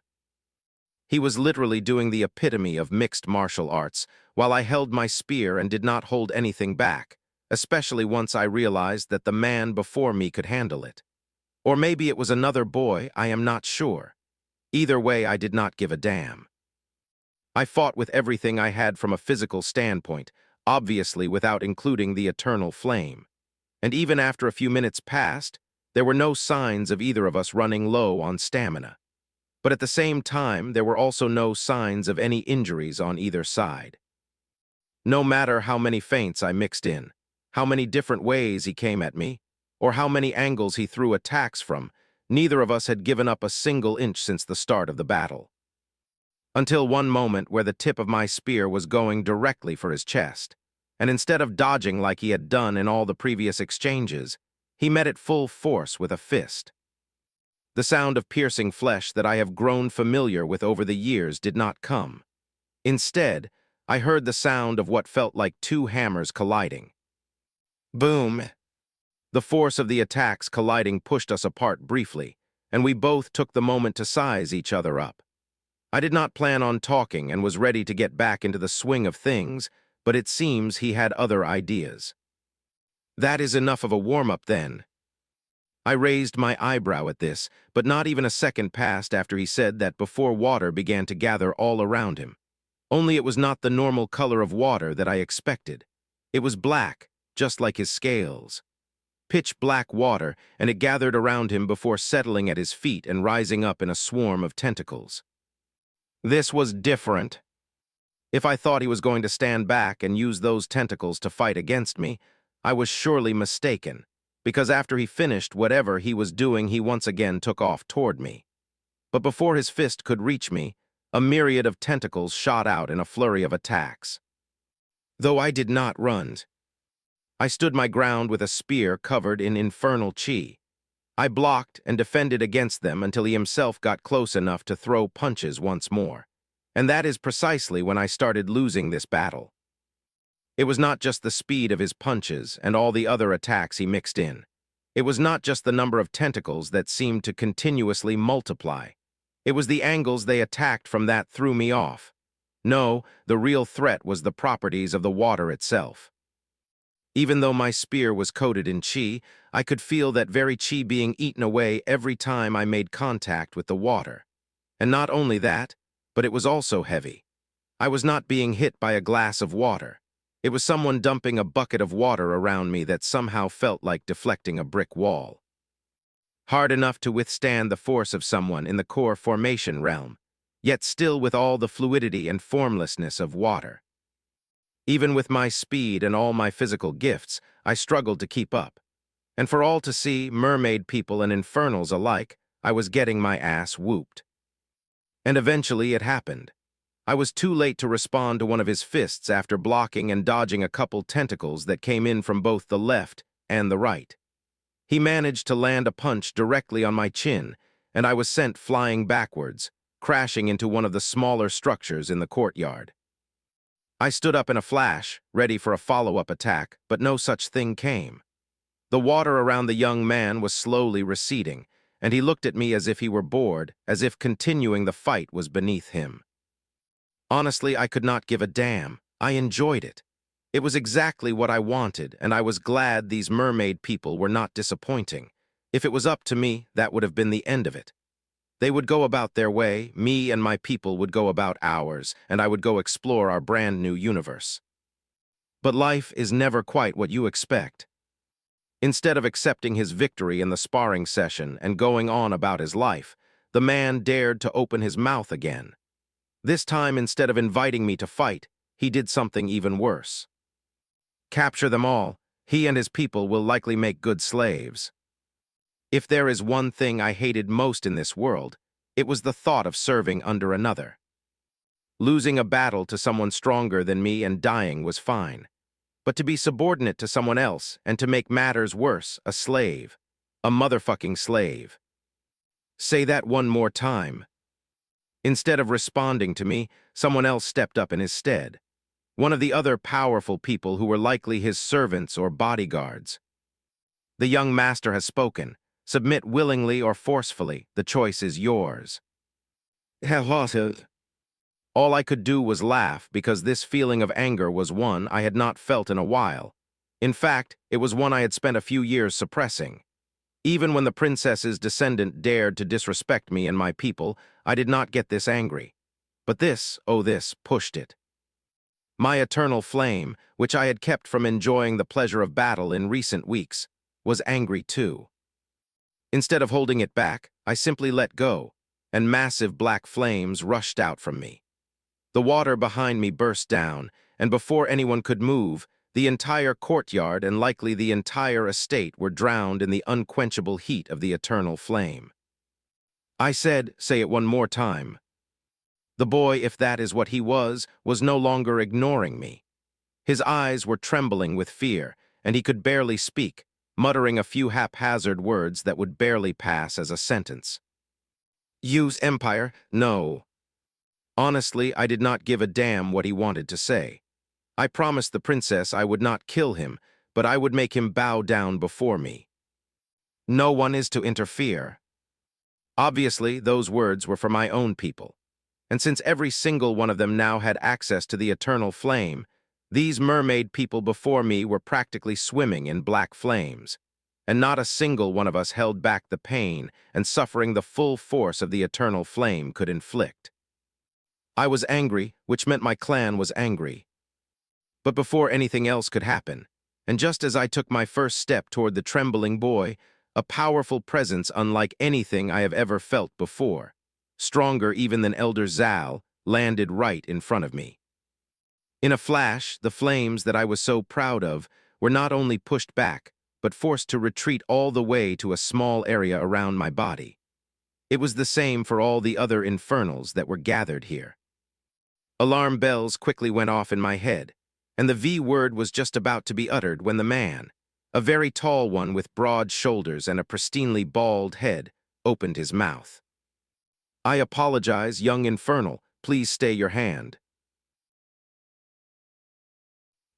S1: He was literally doing the epitome of mixed martial arts, while I held my spear and did not hold anything back, especially once I realized that the man before me could handle it. Or maybe it was another boy, I am not sure. Either way, I did not give a damn. I fought with everything I had from a physical standpoint, obviously without including the eternal flame. And even after a few minutes passed, there were no signs of either of us running low on stamina. But at the same time, there were also no signs of any injuries on either side. No matter how many feints I mixed in, how many different ways he came at me, or how many angles he threw attacks from, neither of us had given up a single inch since the start of the battle. Until one moment where the tip of my spear was going directly for his chest, and instead of dodging like he had done in all the previous exchanges, he met it full force with a fist. The sound of piercing flesh that I have grown familiar with over the years did not come. Instead, I heard the sound of what felt like two hammers colliding. Boom! The force of the attacks colliding pushed us apart briefly, and we both took the moment to size each other up. I did not plan on talking and was ready to get back into the swing of things, but it seems he had other ideas. That is enough of a warm-up then. I raised my eyebrow at this, but not even a second passed after he said that before water began to gather all around him. Only it was not the normal color of water that I expected. It was black, just like his scales. Pitch black water, and it gathered around him before settling at his feet and rising up in a swarm of tentacles. This was different. If I thought he was going to stand back and use those tentacles to fight against me, I was surely mistaken, because after he finished whatever he was doing, he once again took off toward me. But before his fist could reach me, a myriad of tentacles shot out in a flurry of attacks. Though I did not run, I stood my ground with a spear covered in infernal chi. I blocked and defended against them until he himself got close enough to throw punches once more. And that is precisely when I started losing this battle. It was not just the speed of his punches and all the other attacks he mixed in. It was not just the number of tentacles that seemed to continuously multiply. It was the angles they attacked from that threw me off. No, the real threat was the properties of the water itself. Even though my spear was coated in chi, I could feel that very chi being eaten away every time I made contact with the water. And not only that, but it was also heavy. I was not being hit by a glass of water. It was someone dumping a bucket of water around me that somehow felt like deflecting a brick wall. Hard enough to withstand the force of someone in the core formation realm, yet still with all the fluidity and formlessness of water. Even with my speed and all my physical gifts, I struggled to keep up. And for all to see, mermaid people and infernals alike, I was getting my ass whooped. And eventually it happened. I was too late to respond to one of his fists after blocking and dodging a couple tentacles that came in from both the left and the right. He managed to land a punch directly on my chin, and I was sent flying backwards, crashing into one of the smaller structures in the courtyard. I stood up in a flash, ready for a follow-up attack, but no such thing came. The water around the young man was slowly receding, and he looked at me as if he were bored, as if continuing the fight was beneath him. Honestly, I could not give a damn. I enjoyed it. It was exactly what I wanted, and I was glad these mermaid people were not disappointing. If it was up to me, that would have been the end of it. They would go about their way, me and my people would go about ours, and I would go explore our brand new universe. But life is never quite what you expect. Instead of accepting his victory in the sparring session and going on about his life, the man dared to open his mouth again. This time, instead of inviting me to fight, he did something even worse. Capture them all. He and his people will likely make good slaves. If there is one thing I hated most in this world, it was the thought of serving under another. Losing a battle to someone stronger than me and dying was fine. But to be subordinate to someone else and to make matters worse, a slave. A motherfucking slave. Say that one more time. Instead of responding to me, someone else stepped up in his stead. One of the other powerful people who were likely his servants or bodyguards. The young master has spoken. Submit willingly or forcefully. The choice is yours. All I could do was laugh because this feeling of anger was one I had not felt in a while. In fact, it was one I had spent a few years suppressing. Even when the princess's descendant dared to disrespect me and my people, I did not get this angry. But this, oh this, pushed it. My eternal flame, which I had kept from enjoying the pleasure of battle in recent weeks, was angry too. Instead of holding it back, I simply let go, and massive black flames rushed out from me. The water behind me burst down, and before anyone could move, the entire courtyard and likely the entire estate were drowned in the unquenchable heat of the eternal flame. I said, say it one more time. The boy, if that is what he was no longer ignoring me. His eyes were trembling with fear, and he could barely speak, muttering a few haphazard words that would barely pass as a sentence. Use empire? No. Honestly, I did not give a damn what he wanted to say. I promised the princess I would not kill him, but I would make him bow down before me. No one is to interfere. Obviously, those words were for my own people. And since every single one of them now had access to the eternal flame, these mermaid people before me were practically swimming in black flames, and not a single one of us held back the pain and suffering the full force of the eternal flame could inflict. I was angry, which meant my clan was angry. But before anything else could happen, and just as I took my first step toward the trembling boy, a powerful presence unlike anything I have ever felt before, stronger even than Elder Zal, landed right in front of me. In a flash, the flames that I was so proud of were not only pushed back, but forced to retreat all the way to a small area around my body. It was the same for all the other infernals that were gathered here. Alarm bells quickly went off in my head, and the V word was just about to be uttered when the man, a very tall one with broad shoulders and a pristinely bald head, opened his mouth. I apologize, young infernal. Please stay your hand.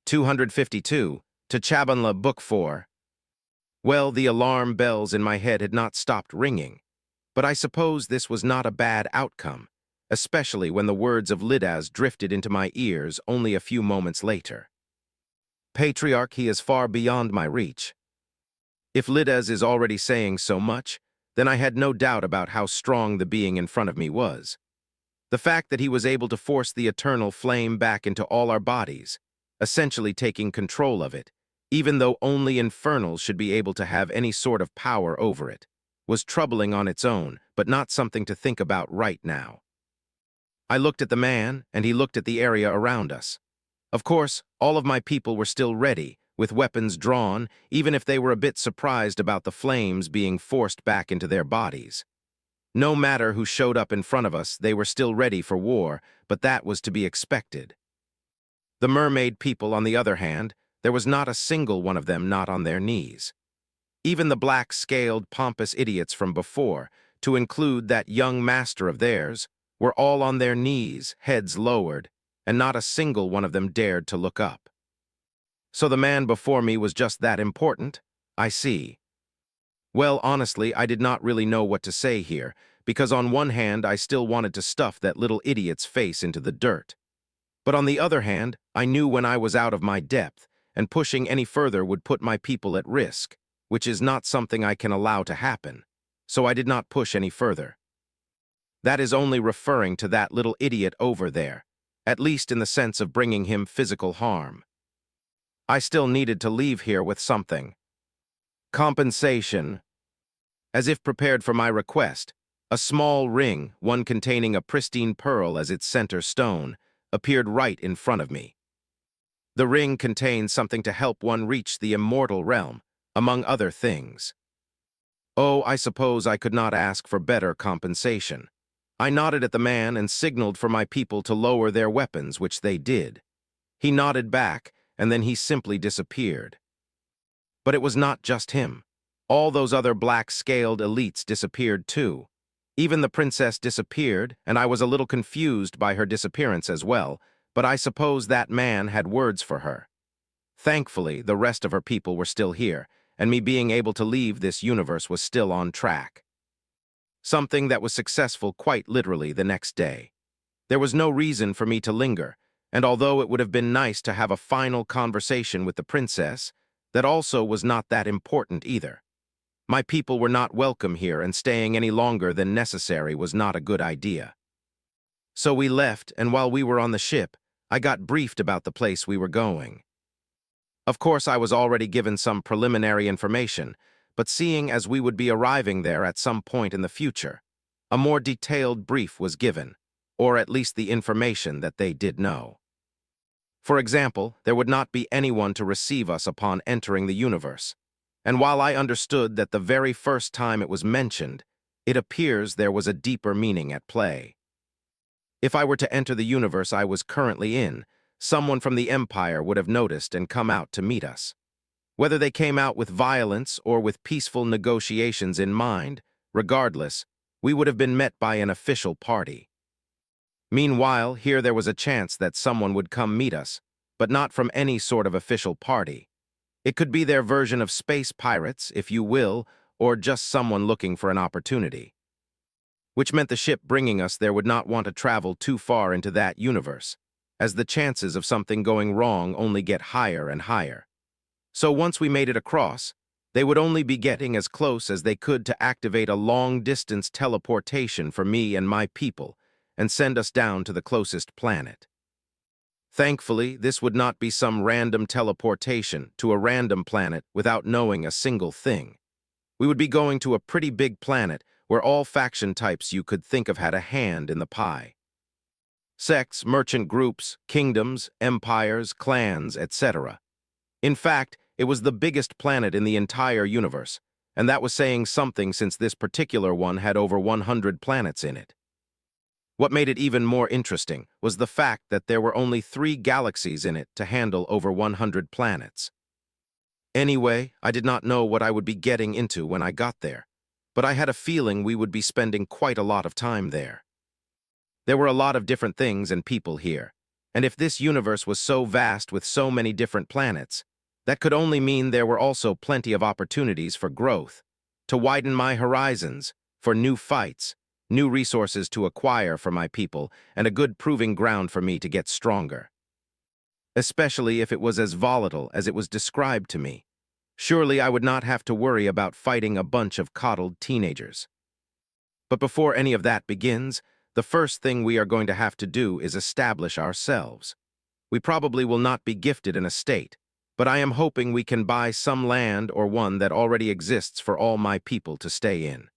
S1: 252, to Chabanla, Book 4. Well, the alarm bells in my head had not stopped ringing, but I suppose this was not a bad outcome, especially when the words of Lidaz drifted into my ears only a few moments later. Patriarch, he is far beyond my reach. If Lidaz is already saying so much, then I had no doubt about how strong the being in front of me was. The fact that he was able to force the eternal flame back into all our bodies, essentially taking control of it, even though only infernals should be able to have any sort of power over it, was troubling on its own, but not something to think about right now. I looked at the man, and he looked at the area around us. Of course, all of my people were still ready, with weapons drawn, even if they were a bit surprised about the flames being forced back into their bodies. No matter who showed up in front of us, they were still ready for war, but that was to be expected. The mermaid people, on the other hand, there was not a single one of them not on their knees. Even the black-scaled, pompous idiots from before, to include that young master of theirs, were all on their knees, heads lowered, and not a single one of them dared to look up. So the man before me was just that important? I see. Well, honestly, I did not really know what to say here, because on one hand I still wanted to stuff that little idiot's face into the dirt. But on the other hand, I knew when I was out of my depth, and pushing any further would put my people at risk, which is not something I can allow to happen, so I did not push any further. That is only referring to that little idiot over there, at least in the sense of bringing him physical harm. I still needed to leave here with something. Compensation. As if prepared for my request, a small ring, one containing a pristine pearl as its center stone, appeared right in front of me. The ring contained something to help one reach the immortal realm, among other things. Oh, I suppose I could not ask for better compensation. I nodded at the man and signaled for my people to lower their weapons, which they did. He nodded back, and then he simply disappeared. But it was not just him. All those other black-scaled elites disappeared too. Even the princess disappeared, and I was a little confused by her disappearance as well, but I suppose that man had words for her. Thankfully, the rest of her people were still here, and me being able to leave this universe was still on track. Something that was successful quite literally the next day. There was no reason for me to linger, and although it would have been nice to have a final conversation with the princess, that also was not that important either. My people were not welcome here, and staying any longer than necessary was not a good idea. So we left, and while we were on the ship, I got briefed about the place we were going. Of course, I was already given some preliminary information, but seeing as we would be arriving there at some point in the future, a more detailed brief was given, or at least the information that they did know. For example, there would not be anyone to receive us upon entering the universe, and while I understood that the very first time it was mentioned, it appears there was a deeper meaning at play. If I were to enter the universe I was currently in, someone from the Empire would have noticed and come out to meet us. Whether they came out with violence or with peaceful negotiations in mind, regardless, we would have been met by an official party. Meanwhile, here there was a chance that someone would come meet us, but not from any sort of official party. It could be their version of space pirates, if you will, or just someone looking for an opportunity. Which meant the ship bringing us there would not want to travel too far into that universe, as the chances of something going wrong only get higher and higher. So once we made it across, they would only be getting as close as they could to activate a long-distance teleportation for me and my people and send us down to the closest planet. Thankfully, this would not be some random teleportation to a random planet without knowing a single thing. We would be going to a pretty big planet where all faction types you could think of had a hand in the pie. Sects, merchant groups, kingdoms, empires, clans, etc. In fact, it was the biggest planet in the entire universe, and that was saying something since this particular one had over 100 planets in it. What made it even more interesting was the fact that there were only 3 galaxies in it to handle over 100 planets. Anyway, I did not know what I would be getting into when I got there, but I had a feeling we would be spending quite a lot of time there. There were a lot of different things and people here, and if this universe was so vast with so many different planets, that could only mean there were also plenty of opportunities for growth, to widen my horizons, for new fights, new resources to acquire for my people, and a good proving ground for me to get stronger. Especially if it was as volatile as it was described to me. Surely I would not have to worry about fighting a bunch of coddled teenagers. But before any of that begins, the first thing we are going to have to do is establish ourselves. We probably will not be gifted an estate, but I am hoping we can buy some land or one that already exists for all my people to stay in.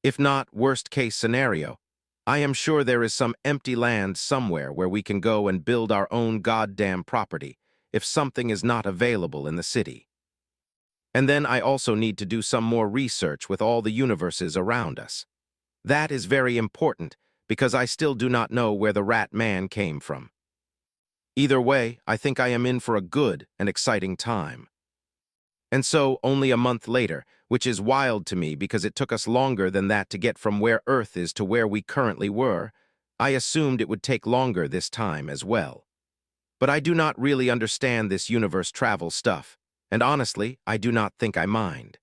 S1: If not, worst-case scenario, I am sure there is some empty land somewhere where we can go and build our own goddamn property if something is not available in the city. And then I also need to do some more research with all the universes around us. That is very important because I still do not know where the rat man came from. Either way, I think I am in for a good and exciting time. And so, only a month later, which is wild to me because it took us longer than that to get from where Earth is to where we currently were, I assumed it would take longer this time as well. But I do not really understand this universe travel stuff, and honestly, I do not think I mind.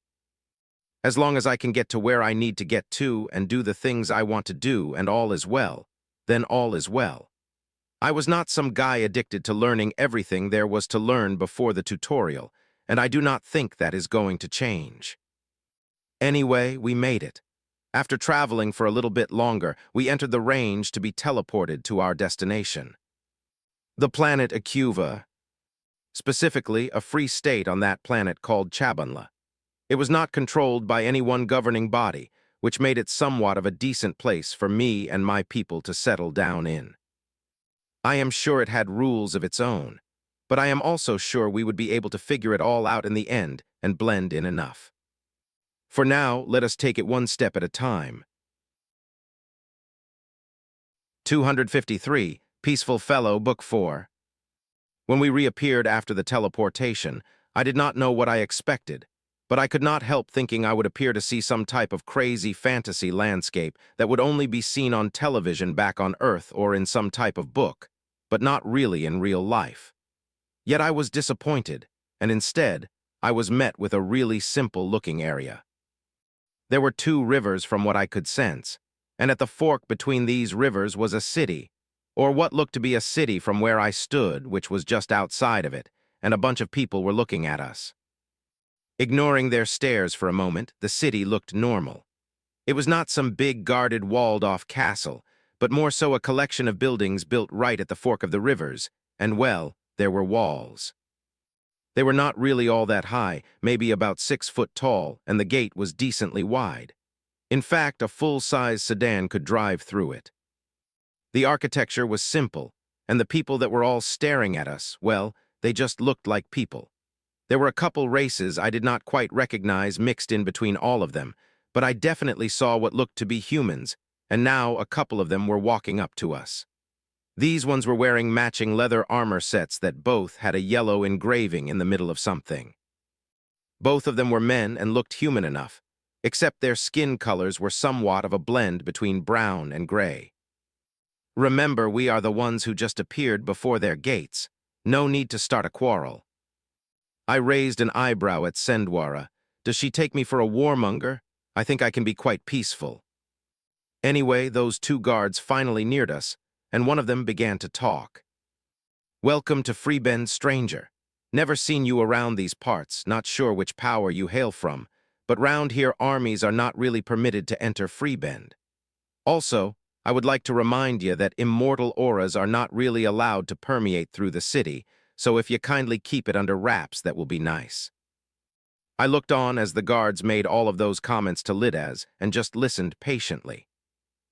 S1: As long as I can get to where I need to get to and do the things I want to do and all is well, then all is well. I was not some guy addicted to learning everything there was to learn before the tutorial, and I do not think that is going to change. Anyway, we made it. After traveling for a little bit longer, we entered the range to be teleported to our destination. The planet Akuva, specifically a free state on that planet called Chabanla. It was not controlled by any one governing body, which made it somewhat of a decent place for me and my people to settle down in. I am sure it had rules of its own, but I am also sure we would be able to figure it all out in the end and blend in enough. For now, let us take it one step at a time. 253, Peaceful Fellow, Book 4. When we reappeared after the teleportation, I did not know what I expected, but I could not help thinking I would appear to see some type of crazy fantasy landscape that would only be seen on television back on Earth or in some type of book, but not really in real life. Yet I was disappointed, and instead, I was met with a really simple-looking area. There were 2 rivers from what I could sense, and at the fork between these rivers was a city, or what looked to be a city from where I stood, which was just outside of it, and a bunch of people were looking at us. Ignoring their stares for a moment, the city looked normal. It was not some big guarded walled-off castle, but more so a collection of buildings built right at the fork of the rivers, and well, there were walls. They were not really all that high, maybe about 6 foot tall, and the gate was decently wide. In fact, a full-size sedan could drive through it. The architecture was simple, and the people that were all staring at us, well, they just looked like people. There were a couple races I did not quite recognize mixed in between all of them, but I definitely saw what looked to be humans, and now a couple of them were walking up to us. These ones were wearing matching leather armor sets that both had a yellow engraving in the middle of something. Both of them were men and looked human enough, except their skin colors were somewhat of a blend between brown and gray. Remember, we are the ones who just appeared before their gates. No need to start a quarrel. I raised an eyebrow at Sendwara. Does she take me for a warmonger? I think I can be quite peaceful. Anyway, those 2 guards finally neared us, and one of them began to talk. Welcome to Freebend, stranger. Never seen you around these parts, not sure which power you hail from, but round here armies are not really permitted to enter Freebend. Also, I would like to remind you that immortal auras are not really allowed to permeate through the city, so if you kindly keep it under wraps, that will be nice. I looked on as the guards made all of those comments to Lidaz and just listened patiently.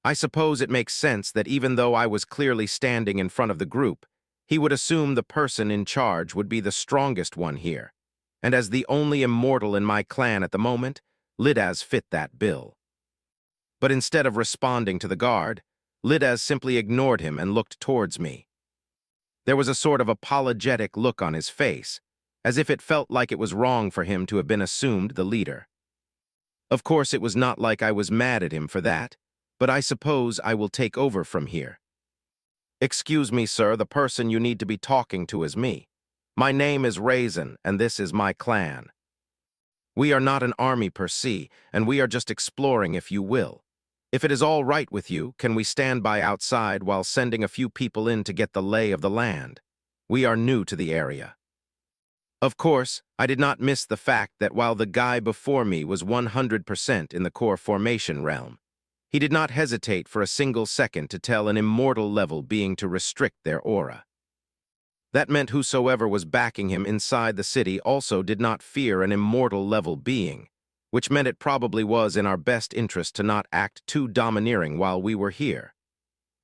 S1: I suppose it makes sense that even though I was clearly standing in front of the group, he would assume the person in charge would be the strongest one here, and as the only immortal in my clan at the moment, Lidaz fit that bill. But instead of responding to the guard, Lidaz simply ignored him and looked towards me. There was a sort of apologetic look on his face, as if it felt like it was wrong for him to have been assumed the leader. Of course, it was not like I was mad at him for that, but I suppose I will take over from here. Excuse me, sir, the person you need to be talking to is me. My name is Raizen, and this is my clan. We are not an army per se, and we are just exploring, if you will. If it is all right with you, can we stand by outside while sending a few people in to get the lay of the land? We are new to the area. Of course, I did not miss the fact that while the guy before me was 100% in the core formation realm, he did not hesitate for a single second to tell an immortal level being to restrict their aura. That meant whosoever was backing him inside the city also did not fear an immortal level being, which meant it probably was in our best interest to not act too domineering while we were here.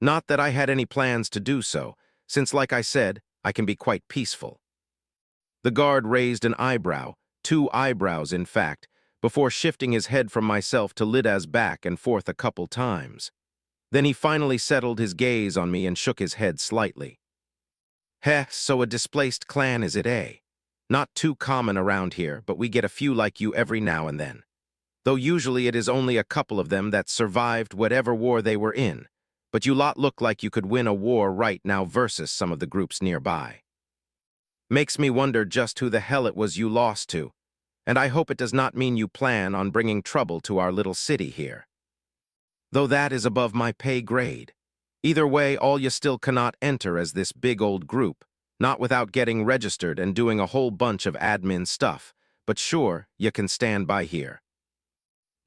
S1: Not that I had any plans to do so, since, like I said, I can be quite peaceful. The guard raised an eyebrow, two eyebrows in fact, before shifting his head from myself to Lidaz's back and forth a couple times. Then he finally settled his gaze on me and shook his head slightly. Heh, so a displaced clan is it, eh? Not too common around here, but we get a few like you every now and then. Though usually it is only a couple of them that survived whatever war they were in. But you lot look like you could win a war right now versus some of the groups nearby. Makes me wonder just who the hell it was you lost to, and I hope it does not mean you plan on bringing trouble to our little city here. Though that is above my pay grade. Either way, all you still cannot enter as this big old group, not without getting registered and doing a whole bunch of admin stuff, but sure, you can stand by here.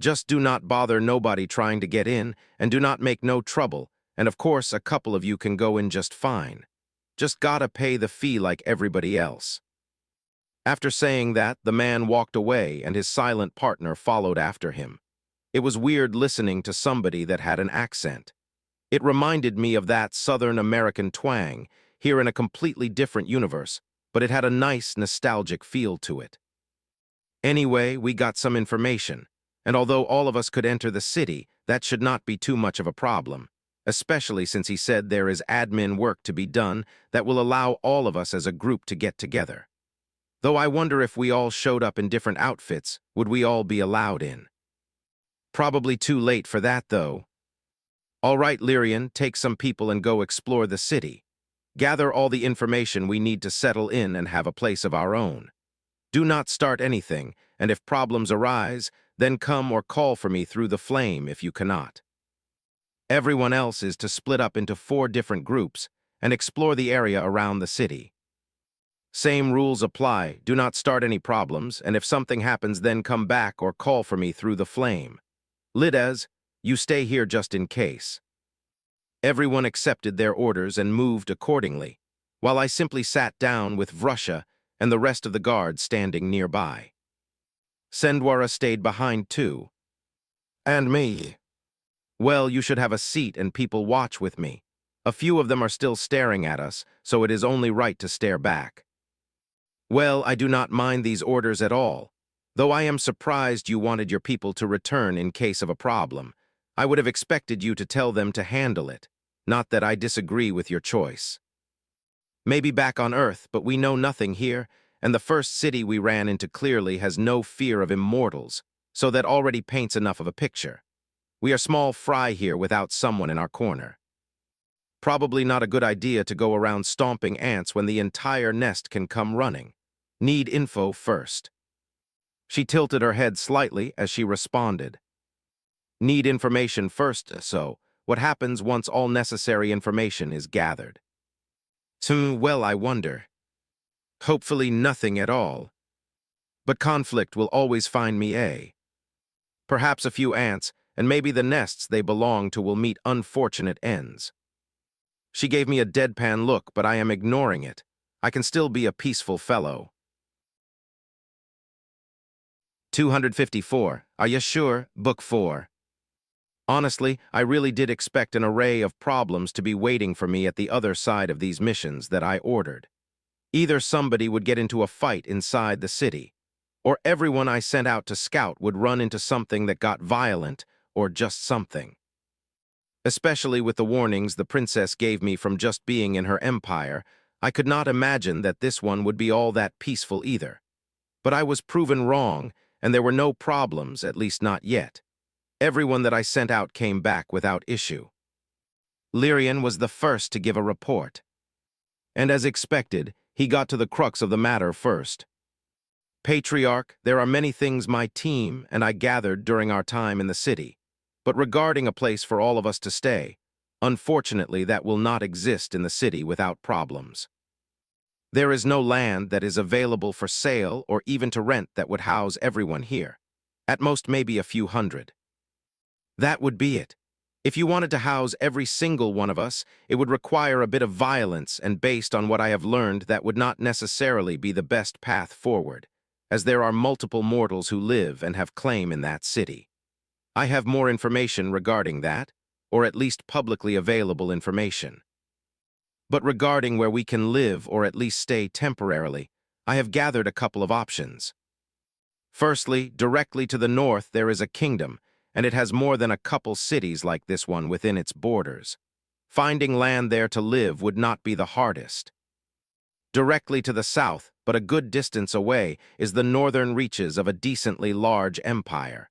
S1: Just do not bother nobody trying to get in, and do not make no trouble, and of course a couple of you can go in just fine. Just gotta pay the fee like everybody else. After saying that, the man walked away and his silent partner followed after him. It was weird listening to somebody that had an accent. It reminded me of that Southern American twang, here in a completely different universe, but it had a nice, nostalgic feel to it. Anyway, we got some information, and although all of us could enter the city, that should not be too much of a problem, especially since he said there is admin work to be done that will allow all of us as a group to get together. Though I wonder if we all showed up in different outfits, would we all be allowed in? Probably too late for that, though. All right, Lyrian, take some people and go explore the city. Gather all the information we need to settle in and have a place of our own. Do not start anything, and if problems arise, then come or call for me through the flame if you cannot. Everyone else is to split up into 4 different groups and explore the area around the city. Same rules apply, do not start any problems, and if something happens then come back or call for me through the flame. Lidaz, you stay here just in case. Everyone accepted their orders and moved accordingly, while I simply sat down with Vrusha and the rest of the guards standing nearby. Sendwara stayed behind too. And me. Well, you should have a seat and people watch with me. A few of them are still staring at us, so it is only right to stare back. Well, I do not mind these orders at all. Though I am surprised you wanted your people to return in case of a problem. I would have expected you to tell them to handle it. Not that I disagree with your choice. Maybe back on Earth, but we know nothing here, and the first city we ran into clearly has no fear of immortals, so that already paints enough of a picture. We are small fry here without someone in our corner. Probably not a good idea to go around stomping ants when the entire nest can come running. Need info first. She tilted her head slightly as she responded. Need information first, so what happens once all necessary information is gathered? Well, I wonder. Hopefully nothing at all. But conflict will always find me, eh? Perhaps a few ants, and maybe the nests they belong to will meet unfortunate ends. She gave me a deadpan look, but I am ignoring it. I can still be a peaceful fellow. 254. Are you sure? Book 4. Honestly, I really did expect an array of problems to be waiting for me at the other side of these missions that I ordered. Either somebody would get into a fight inside the city, or everyone I sent out to scout would run into something that got violent, or just something. Especially with the warnings the princess gave me from just being in her empire, I could not imagine that this one would be all that peaceful either. But I was proven wrong, and there were no problems, at least not yet. Everyone that I sent out came back without issue. Lyrian was the first to give a report. And as expected, he got to the crux of the matter first. Patriarch, there are many things my team and I gathered during our time in the city, but regarding a place for all of us to stay, unfortunately that will not exist in the city without problems. There is no land that is available for sale or even to rent that would house everyone here. At most maybe a few hundred. That would be it. If you wanted to house every single one of us, it would require a bit of violence, and based on what I have learned, that would not necessarily be the best path forward, as there are multiple mortals who live and have claim in that city. I have more information regarding that, or at least publicly available information. But regarding where we can live or at least stay temporarily, I have gathered a couple of options. Firstly, directly to the north there is a kingdom, and it has more than a couple cities like this one within its borders. Finding land there to live would not be the hardest. Directly to the south, but a good distance away, is the northern reaches of a decently large empire.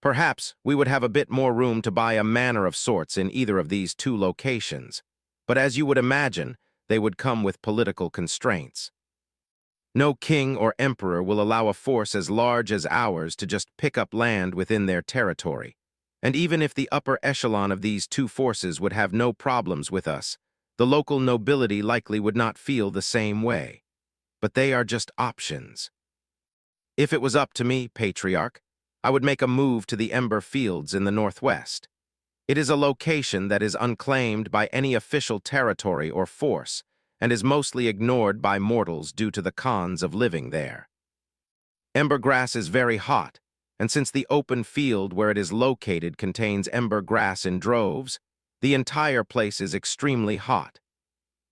S1: Perhaps we would have a bit more room to buy a manor of sorts in either of these two locations, but as you would imagine, they would come with political constraints. No king or emperor will allow a force as large as ours to just pick up land within their territory. And even if the upper echelon of these two forces would have no problems with us, the local nobility likely would not feel the same way. But they are just options. If it was up to me, Patriarch, I would make a move to the Ember Fields in the northwest. It is a location that is unclaimed by any official territory or force, and is mostly ignored by mortals due to the cons of living there. Ember grass is very hot, and since the open field where it is located contains ember grass in droves, the entire place is extremely hot.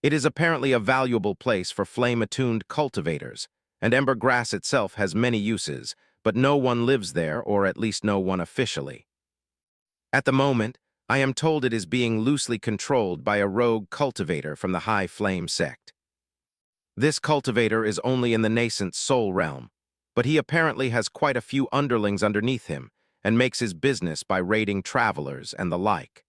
S1: It is apparently a valuable place for flame-attuned cultivators, and ember grass itself has many uses, but no one lives there, or at least no one officially. At the moment, I am told it is being loosely controlled by a rogue cultivator from the High Flame sect. This cultivator is only in the nascent soul realm, but he apparently has quite a few underlings underneath him and makes his business by raiding travelers and the like.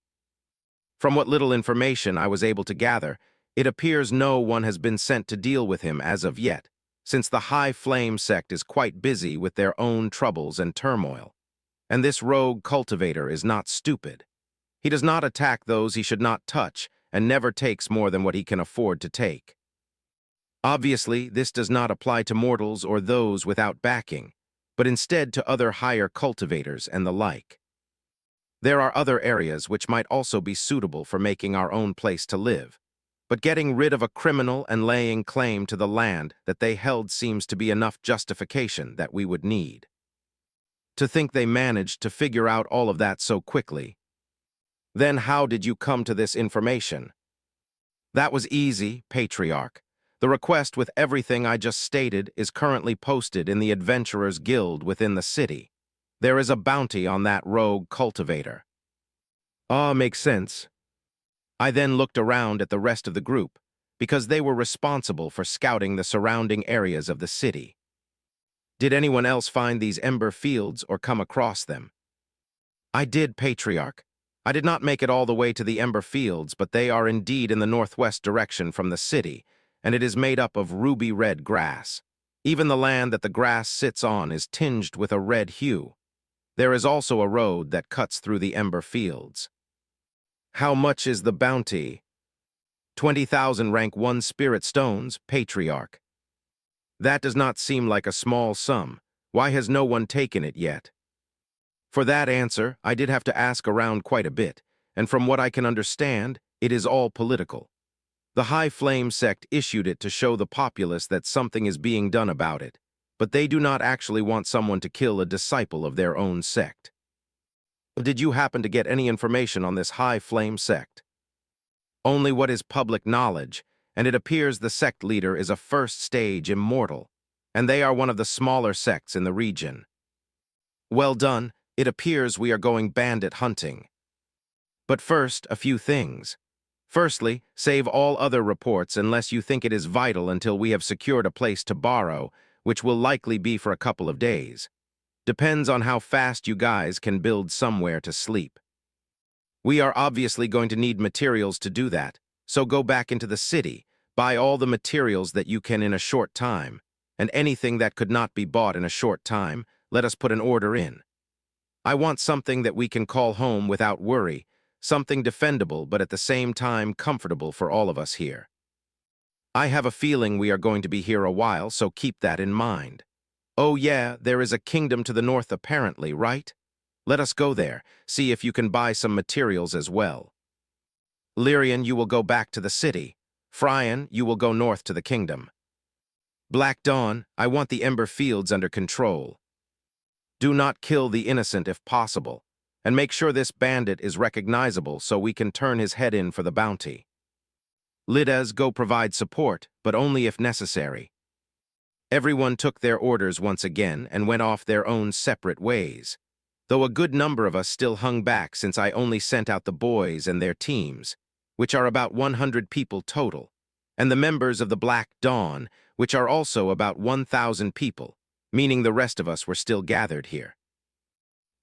S1: From what little information I was able to gather, it appears no one has been sent to deal with him as of yet, since the High Flame sect is quite busy with their own troubles and turmoil. And this rogue cultivator is not stupid. He does not attack those he should not touch and never takes more than what he can afford to take. Obviously, this does not apply to mortals or those without backing, but instead to other higher cultivators and the like. There are other areas which might also be suitable for making our own place to live, but getting rid of a criminal and laying claim to the land that they held seems to be enough justification that we would need. To think they managed to figure out all of that so quickly. Then how did you come to this information? That was easy, Patriarch. The request with everything I just stated is currently posted in the Adventurers Guild within the city. There is a bounty on that rogue cultivator. Ah, makes sense. I then looked around at the rest of the group, because they were responsible for scouting the surrounding areas of the city. Did anyone else find these ember fields or come across them? I did, Patriarch. I did not make it all the way to the Ember Fields, but they are indeed in the northwest direction from the city, and it is made up of ruby-red grass. Even the land that the grass sits on is tinged with a red hue. There is also a road that cuts through the Ember Fields. How much is the bounty? 20,000 rank 1 spirit stones, Patriarch. That does not seem like a small sum. Why has no one taken it yet? For that answer, I did have to ask around quite a bit, and from what I can understand, it is all political. The High Flame sect issued it to show the populace that something is being done about it, but they do not actually want someone to kill a disciple of their own sect. Did you happen to get any information on this High Flame sect? Only what is public knowledge, and it appears the sect leader is a first-stage immortal, and they are one of the smaller sects in the region. Well done. It appears we are going bandit hunting. But first, a few things. Firstly, save all other reports unless you think it is vital until we have secured a place to borrow, which will likely be for a couple of days. Depends on how fast you guys can build somewhere to sleep. We are obviously going to need materials to do that, so go back into the city, buy all the materials that you can in a short time, and anything that could not be bought in a short time, let us put an order in. I want something that we can call home without worry, something defendable but at the same time comfortable for all of us here. I have a feeling we are going to be here a while, so keep that in mind. Oh yeah, there is a kingdom to the north apparently, right? Let us go there, see if you can buy some materials as well. Lyrian, you will go back to the city. Fryan, you will go north to the kingdom. Black Dawn, I want the Ember Fields under control. Do not kill the innocent if possible, and make sure this bandit is recognizable so we can turn his head in for the bounty. Lides, go provide support, but only if necessary. Everyone took their orders once again and went off their own separate ways, though a good number of us still hung back since I only sent out the boys and their teams, which are about 100 people total, and the members of the Black Dawn, which are also about 1,000 people, meaning the rest of us were still gathered here.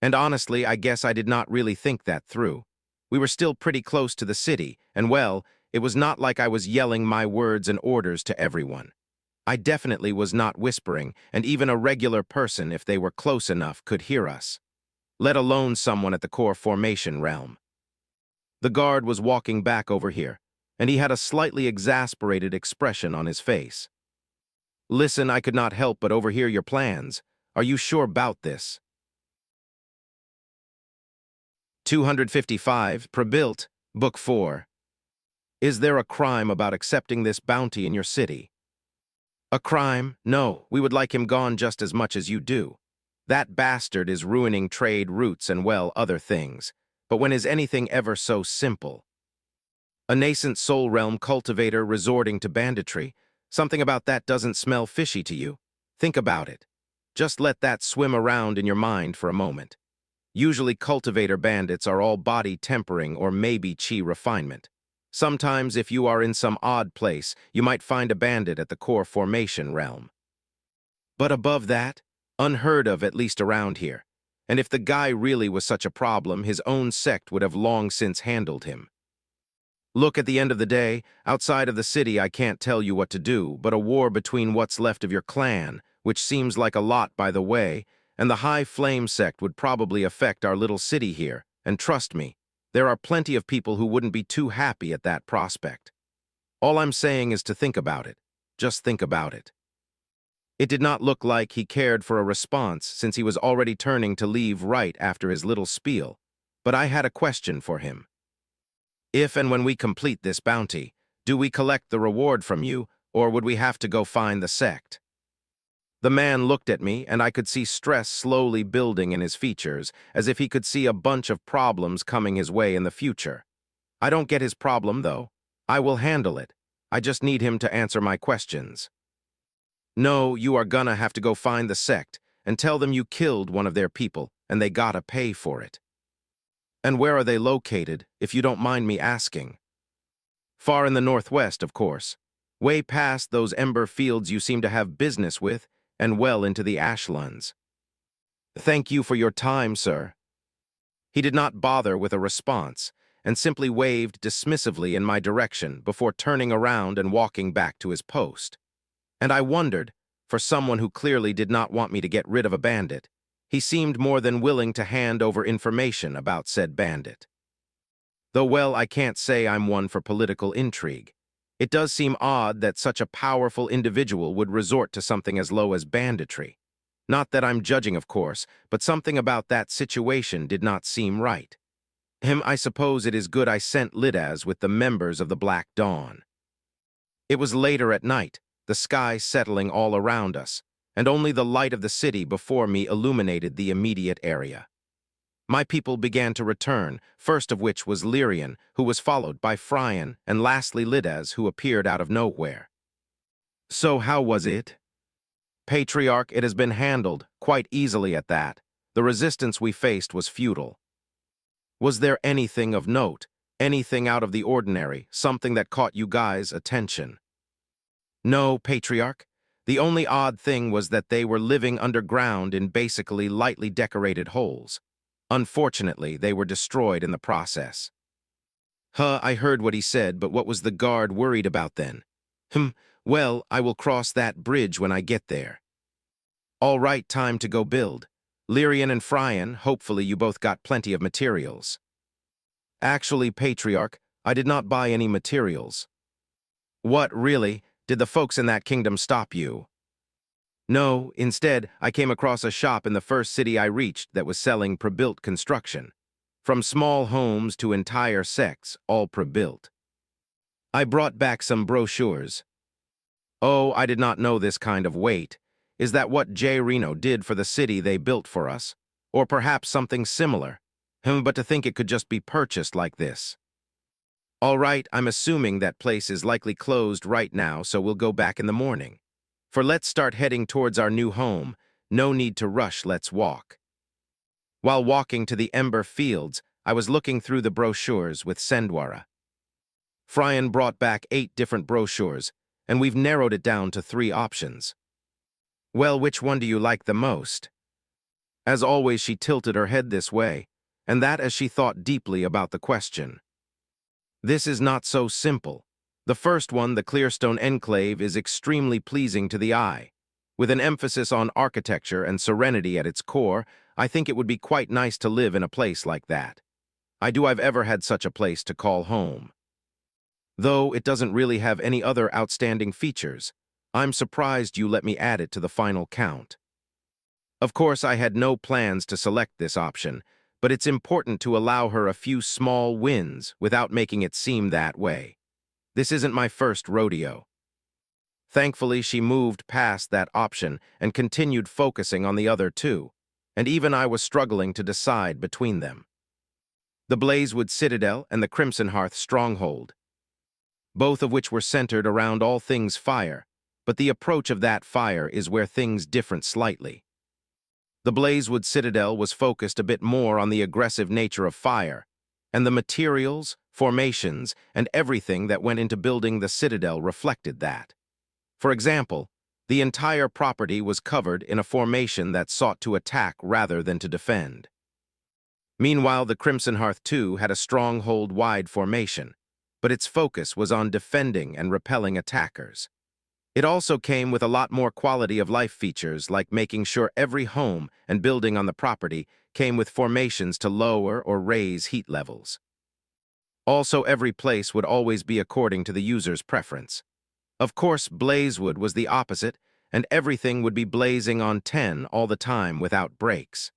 S1: And honestly, I guess I did not really think that through. We were still pretty close to the city, and well, it was not like I was yelling my words and orders to everyone. I definitely was not whispering, and even a regular person, if they were close enough, could hear us, let alone someone at the core formation realm. The guard was walking back over here, and he had a slightly exasperated expression on his face. Listen, I could not help but overhear your plans. Are you sure about this? 255, Prebuilt, Book 4. Is there a crime about accepting this bounty in your city? A crime? No, we would like him gone just as much as you do. That bastard is ruining trade routes and, well, other things. But when is anything ever so simple? A nascent soul realm cultivator resorting to banditry? Something about that doesn't smell fishy to you? Think about it. Just let that swim around in your mind for a moment. Usually cultivator bandits are all body tempering or maybe chi refinement. Sometimes, if you are in some odd place, you might find a bandit at the core formation realm. But above that, unheard of, at least around here. And if the guy really was such a problem, his own sect would have long since handled him. Look, at the end of the day, outside of the city I can't tell you what to do, but a war between what's left of your clan, which seems like a lot by the way, and the High Flame sect would probably affect our little city here, and trust me, there are plenty of people who wouldn't be too happy at that prospect. All I'm saying is to think about it. Just think about it. It did not look like he cared for a response since he was already turning to leave right after his little spiel, but I had a question for him. If and when we complete this bounty, do we collect the reward from you, or would we have to go find the sect? The man looked at me, and I could see stress slowly building in his features, as if he could see a bunch of problems coming his way in the future. I don't get his problem, though. I will handle it. I just need him to answer my questions. No, you are gonna have to go find the sect and tell them you killed one of their people, and they gotta pay for it. And where are they located, if you don't mind me asking? Far in the northwest, of course. Way past those ember fields you seem to have business with, and well into the ashlands. Thank you for your time, sir. He did not bother with a response, and simply waved dismissively in my direction before turning around and walking back to his post. And I wondered, for someone who clearly did not want me to get rid of a bandit, he seemed more than willing to hand over information about said bandit. Though, well, I can't say I'm one for political intrigue. It does seem odd that such a powerful individual would resort to something as low as banditry. Not that I'm judging, of course, but something about that situation did not seem right. I suppose it is good I sent Lides with the members of the Black Dawn. It was later at night, the sky settling all around us, and only the light of the city before me illuminated the immediate area. My people began to return, first of which was Lyrian, who was followed by Fryan, and lastly Lides, who appeared out of nowhere. So how was it? Patriarch, it has been handled, quite easily at that. The resistance we faced was futile. Was there anything of note, anything out of the ordinary, something that caught you guys' attention? No, Patriarch. The only odd thing was that they were living underground in basically lightly decorated holes. Unfortunately, they were destroyed in the process. I heard what he said, but what was the guard worried about then? Well, I will cross that bridge when I get there. All right, time to go build. Lyrian and Fryan, hopefully you both got plenty of materials. Actually, Patriarch, I did not buy any materials. What, really? Did the folks in that kingdom stop you? No, instead, I came across a shop in the first city I reached that was selling pre-built construction. From small homes to entire sects, all pre-built. I brought back some brochures. Oh, I did not know this kind of weight. Is that what J. Reno did for the city they built for us? Or perhaps something similar? But to think it could just be purchased like this. All right, I'm assuming that place is likely closed right now, so we'll go back in the morning. For let's start heading towards our new home. No need to rush, let's walk. While walking to the Ember Fields, I was looking through the brochures with Sendwara. Fryan brought back 8 different brochures, and we've narrowed it down to 3 options. Well, which one do you like the most? As always, she tilted her head this way, and that as she thought deeply about the question. This is not so simple. The first one, the Clearstone Enclave, is extremely pleasing to the eye. With an emphasis on architecture and serenity at its core, I think it would be quite nice to live in a place like that. I've ever had such a place to call home. Though it doesn't really have any other outstanding features, I'm surprised you let me add it to the final count. Of course, I had no plans to select this option, but it's important to allow her a few small wins without making it seem that way. This isn't my first rodeo. Thankfully, she moved past that option and continued focusing on the other 2, and even I was struggling to decide between them. The Blazewood Citadel and the Crimson Hearth Stronghold, both of which were centered around all things fire, but the approach of that fire is where things differ slightly. The Blazewood Citadel was focused a bit more on the aggressive nature of fire, and the materials, formations, and everything that went into building the citadel reflected that. For example, the entire property was covered in a formation that sought to attack rather than to defend. Meanwhile, the Crimson Hearth 2 had a stronghold-wide formation, but its focus was on defending and repelling attackers. It also came with a lot more quality-of-life features, like making sure every home and building on the property came with formations to lower or raise heat levels. Also, every place would always be according to the user's preference. Of course, Blazewood was the opposite, and everything would be blazing on 10 all the time without breaks.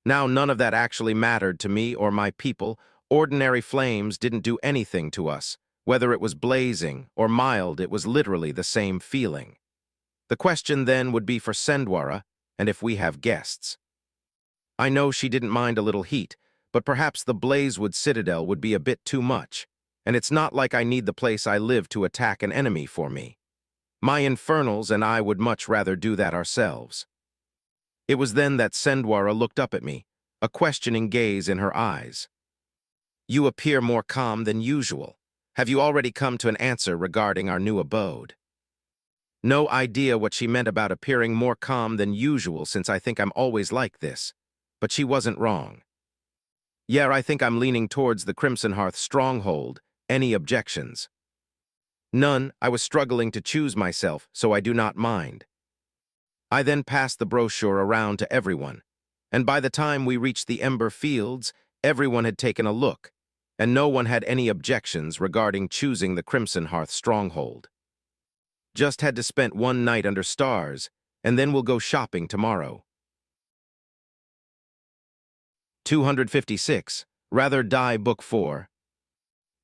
S1: Now, none of that actually mattered to me or my people. Ordinary flames didn't do anything to us. Whether it was blazing or mild, it was literally the same feeling. The question then would be for Sendwara, and if we have guests. I know she didn't mind a little heat, but perhaps the Blazewood Citadel would be a bit too much, and it's not like I need the place I live to attack an enemy for me. My Infernals and I would much rather do that ourselves. It was then that Sendwara looked up at me, a questioning gaze in her eyes. You appear more calm than usual. Have you already come to an answer regarding our new abode? No idea what she meant about appearing more calm than usual, since I think I'm always like this, but she wasn't wrong. Yeah, I think I'm leaning towards the Crimson Hearth Stronghold. Any objections? None. I was struggling to choose myself, so I do not mind. I then passed the brochure around to everyone, and by the time we reached the Ember Fields, everyone had taken a look, and no one had any objections regarding choosing the Crimson Hearth Stronghold. Just had to spend one night under stars, and then we'll go shopping tomorrow. 256. Rather Die Book 4.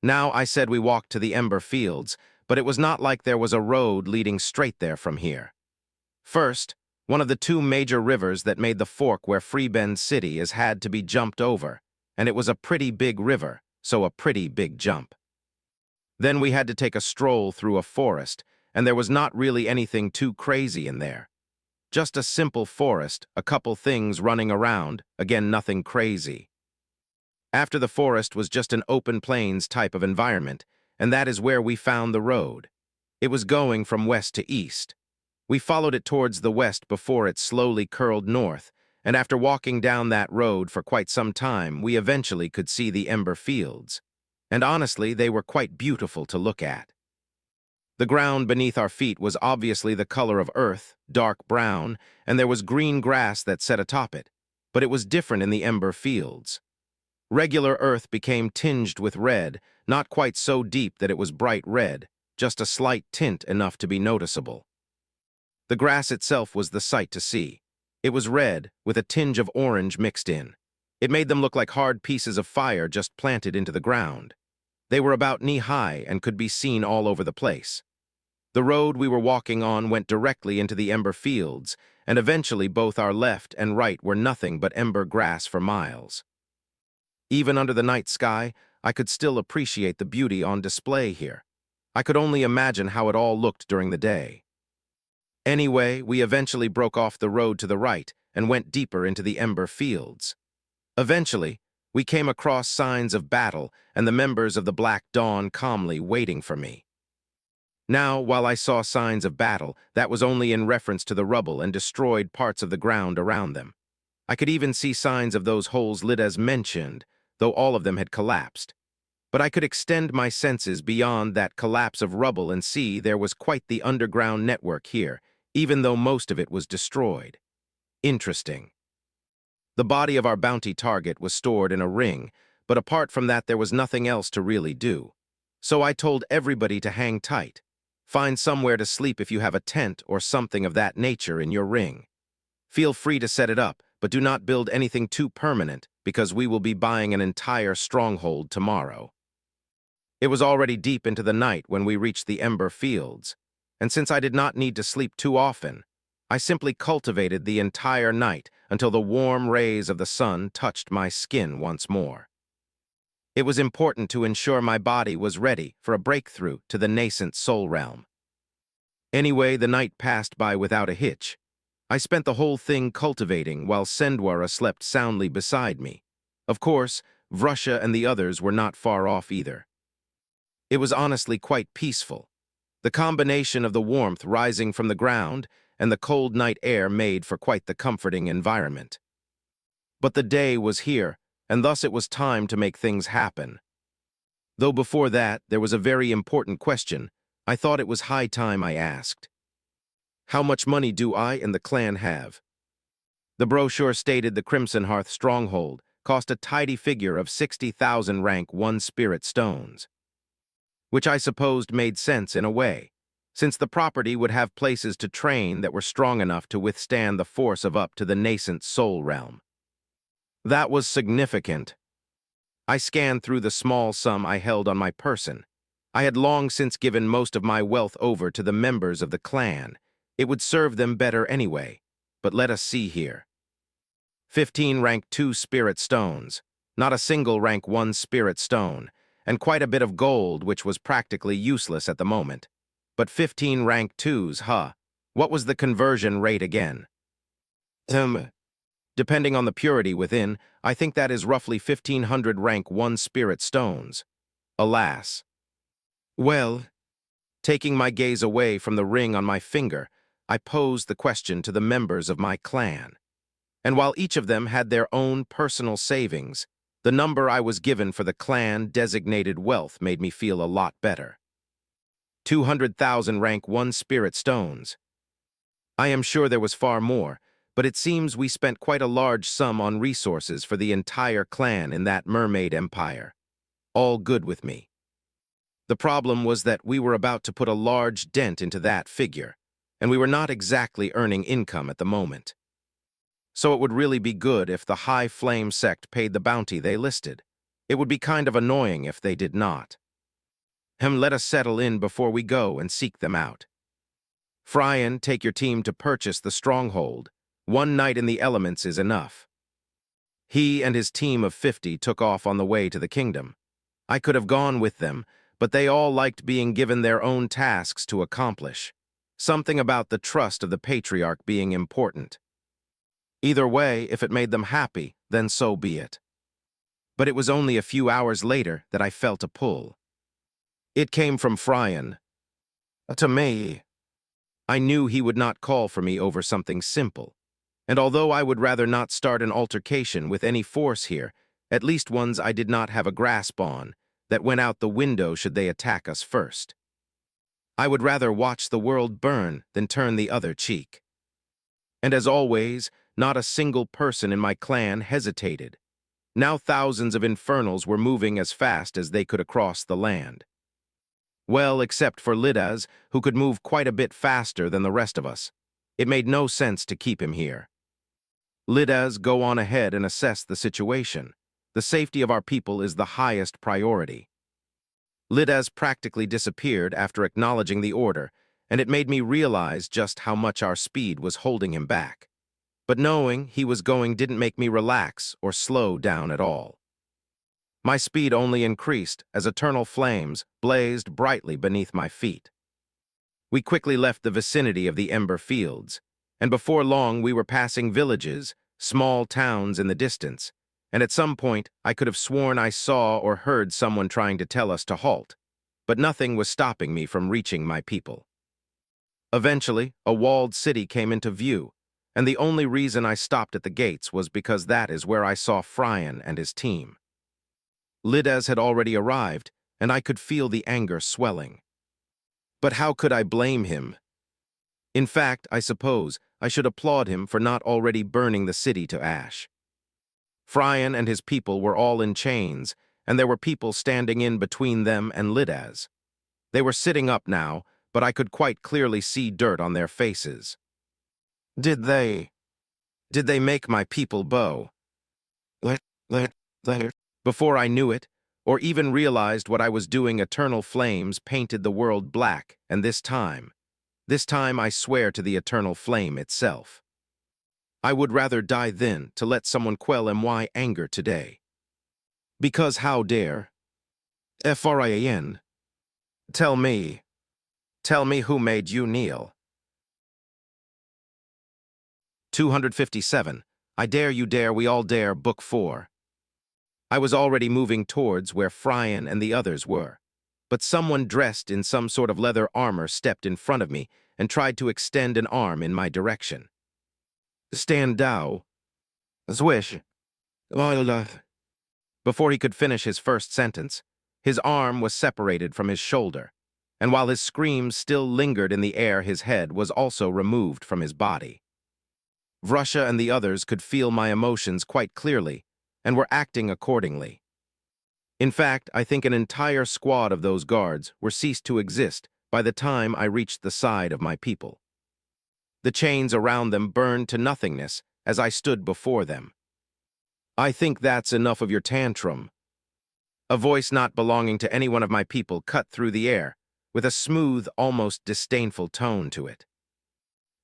S1: Now, I said we walked to the Ember Fields, but it was not like there was a road leading straight there from here. First, one of the 2 major rivers that made the fork where Freebend City is had to be jumped over, and it was a pretty big river, so a pretty big jump. Then we had to take a stroll through a forest, and there was not really anything too crazy in there. Just a simple forest, a couple things running around, again nothing crazy. After the forest was just an open plains type of environment, and that is where we found the road. It was going from west to east. We followed it towards the west before it slowly curled north, and after walking down that road for quite some time, we eventually could see the Ember Fields. And honestly, they were quite beautiful to look at. The ground beneath our feet was obviously the color of earth, dark brown, and there was green grass that set atop it, but it was different in the Ember Fields. Regular earth became tinged with red, not quite so deep that it was bright red, just a slight tint enough to be noticeable. The grass itself was the sight to see. It was red, with a tinge of orange mixed in. It made them look like hard pieces of fire just planted into the ground. They were about knee-high and could be seen all over the place. The road we were walking on went directly into the Ember Fields, and eventually both our left and right were nothing but ember grass for miles. Even under the night sky, I could still appreciate the beauty on display here. I could only imagine how it all looked during the day. Anyway, we eventually broke off the road to the right and went deeper into the ember fields. Eventually, we came across signs of battle and the members of the Black Dawn calmly waiting for me. Now, while I saw signs of battle, that was only in reference to the rubble and destroyed parts of the ground around them. I could even see signs of those holes Lidas mentioned, though all of them had collapsed. But I could extend my senses beyond that collapse of rubble and see there was quite the underground network here, even though most of it was destroyed. Interesting. The body of our bounty target was stored in a ring, but apart from that there was nothing else to really do. So I told everybody to hang tight. Find somewhere to sleep if you have a tent or something of that nature in your ring. Feel free to set it up, but do not build anything too permanent, because we will be buying an entire stronghold tomorrow. It was already deep into the night when we reached the ember fields, and since I did not need to sleep too often, I simply cultivated the entire night until the warm rays of the sun touched my skin once more. It was important to ensure my body was ready for a breakthrough to the nascent soul realm. Anyway, the night passed by without a hitch. I spent the whole thing cultivating while Sendwara slept soundly beside me. Of course, Vrusha and the others were not far off either. It was honestly quite peaceful. The combination of the warmth rising from the ground and the cold night air made for quite the comforting environment. But the day was here, and thus it was time to make things happen. Though before that, there was a very important question. I thought it was high time I asked. How much money do I and the clan have? The brochure stated the Crimson Hearth stronghold cost a tidy figure of 60,000 rank 1 spirit stones, which I supposed made sense in a way, since the property would have places to train that were strong enough to withstand the force of up to the nascent soul realm. That was significant. I scanned through the small sum I held on my person. I had long since given most of my wealth over to the members of the clan. It would serve them better anyway, but let us see here. 15 rank 2 spirit stones, not a single rank 1 spirit stone, and quite a bit of gold which was practically useless at the moment. But 15 rank 2s, huh? What was the conversion rate again? Depending on the purity within, I think that is roughly 1,500 rank 1 spirit stones. Alas. Well, taking my gaze away from the ring on my finger, I posed the question to the members of my clan. And while each of them had their own personal savings, the number I was given for the clan-designated wealth made me feel a lot better. 200,000 rank 1 spirit stones. I am sure there was far more, but it seems we spent quite a large sum on resources for the entire clan in that mermaid empire. All good with me. The problem was that we were about to put a large dent into that figure, and we were not exactly earning income at the moment. So it would really be good if the High Flame sect paid the bounty they listed. It would be kind of annoying if they did not. Let us settle in before we go and seek them out. Fryan, take your team to purchase the stronghold. 1 night in the elements is enough. He and his team of 50 took off on the way to the kingdom. I could have gone with them, but they all liked being given their own tasks to accomplish. Something about the trust of the patriarch being important. Either way, if it made them happy, then so be it. But it was only a few hours later that I felt a pull. It came from Fryan. To me. I knew he would not call for me over something simple. And although I would rather not start an altercation with any force here, at least ones I did not have a grasp on, that went out the window should they attack us first. I would rather watch the world burn than turn the other cheek. And as always, not a single person in my clan hesitated. Now thousands of Infernals were moving as fast as they could across the land. Well, except for Lidas, who could move quite a bit faster than the rest of us. It made no sense to keep him here. Lidas, go on ahead and assess the situation. The safety of our people is the highest priority. Lidas practically disappeared after acknowledging the order, and it made me realize just how much our speed was holding him back. But knowing he was going didn't make me relax or slow down at all. My speed only increased as eternal flames blazed brightly beneath my feet. We quickly left the vicinity of the ember fields, and before long we were passing villages, small towns in the distance, and at some point I could have sworn I saw or heard someone trying to tell us to halt, but nothing was stopping me from reaching my people. Eventually, a walled city came into view, and the only reason I stopped at the gates was because that is where I saw Fryan and his team. Lides had already arrived, and I could feel the anger swelling. But how could I blame him? In fact, I suppose I should applaud him for not already burning the city to ash. Fryan and his people were all in chains, and there were people standing in between them and Lides. They were sitting up now, but I could quite clearly see dirt on their faces. Did they make my people bow? Let. Before I knew it, or even realized what I was doing, eternal flames painted the world black, and this time I swear to the eternal flame itself. I would rather die then to let someone quell my anger today. Because how dare? Frian. Tell me who made you kneel. 257. I dare you dare, we all dare, Book 4. I was already moving towards where Fryan and the others were, but someone dressed in some sort of leather armor stepped in front of me and tried to extend an arm in my direction. Stand down. Swish. Before he could finish his first sentence, his arm was separated from his shoulder, and while his screams still lingered in the air, his head was also removed from his body. Vrusha and the others could feel my emotions quite clearly, and were acting accordingly. In fact, I think an entire squad of those guards were ceased to exist by the time I reached the side of my people. The chains around them burned to nothingness as I stood before them. I think that's enough of your tantrum. A voice not belonging to any one of my people cut through the air, with a smooth, almost disdainful tone to it.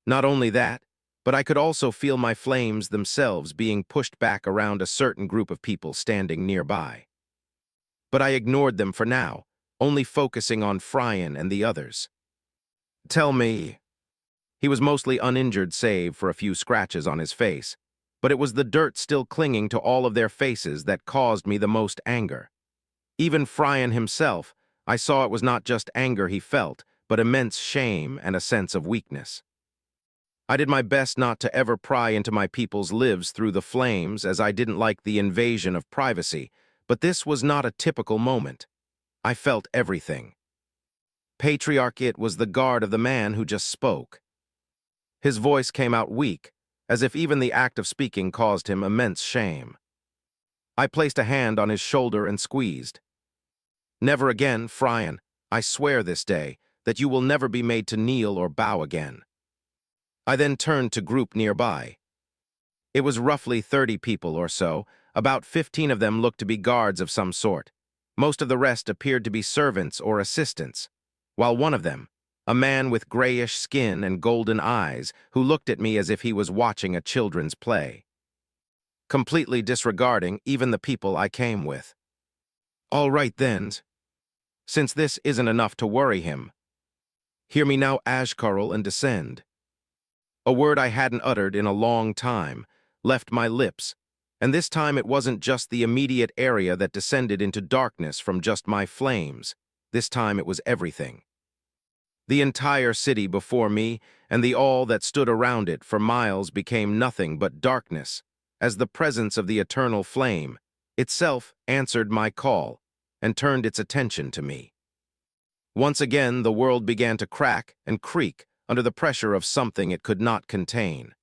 S1: Not only that, but I could also feel my flames themselves being pushed back around a certain group of people standing nearby. But I ignored them for now, only focusing on Fryan and the others. Tell me. He was mostly uninjured save for a few scratches on his face, but it was the dirt still clinging to all of their faces that caused me the most anger. Even Fryan himself, I saw it was not just anger he felt, but immense shame and a sense of weakness. I did my best not to ever pry into my people's lives through the flames, as I didn't like the invasion of privacy, but this was not a typical moment. I felt everything. Patriarch, it was the guard of the man who just spoke. His voice came out weak, as if even the act of speaking caused him immense shame. I placed a hand on his shoulder and squeezed. Never again, Fryan, I swear this day that you will never be made to kneel or bow again. I then turned to group nearby. It was roughly 30 people or so. About 15 of them looked to be guards of some sort. Most of the rest appeared to be servants or assistants, while one of them, a man with grayish skin and golden eyes, who looked at me as if he was watching a children's play, completely disregarding even the people I came with. All right then, since this isn't enough to worry him, hear me now, Ashkarl, and descend. A word I hadn't uttered in a long time left my lips, and this time it wasn't just the immediate area that descended into darkness from just my flames. This time it was everything. The entire city before me and the all that stood around it for miles became nothing but darkness, as the presence of the eternal flame itself answered my call and turned its attention to me. Once again, the world began to crack and creak under the pressure of something it could not contain.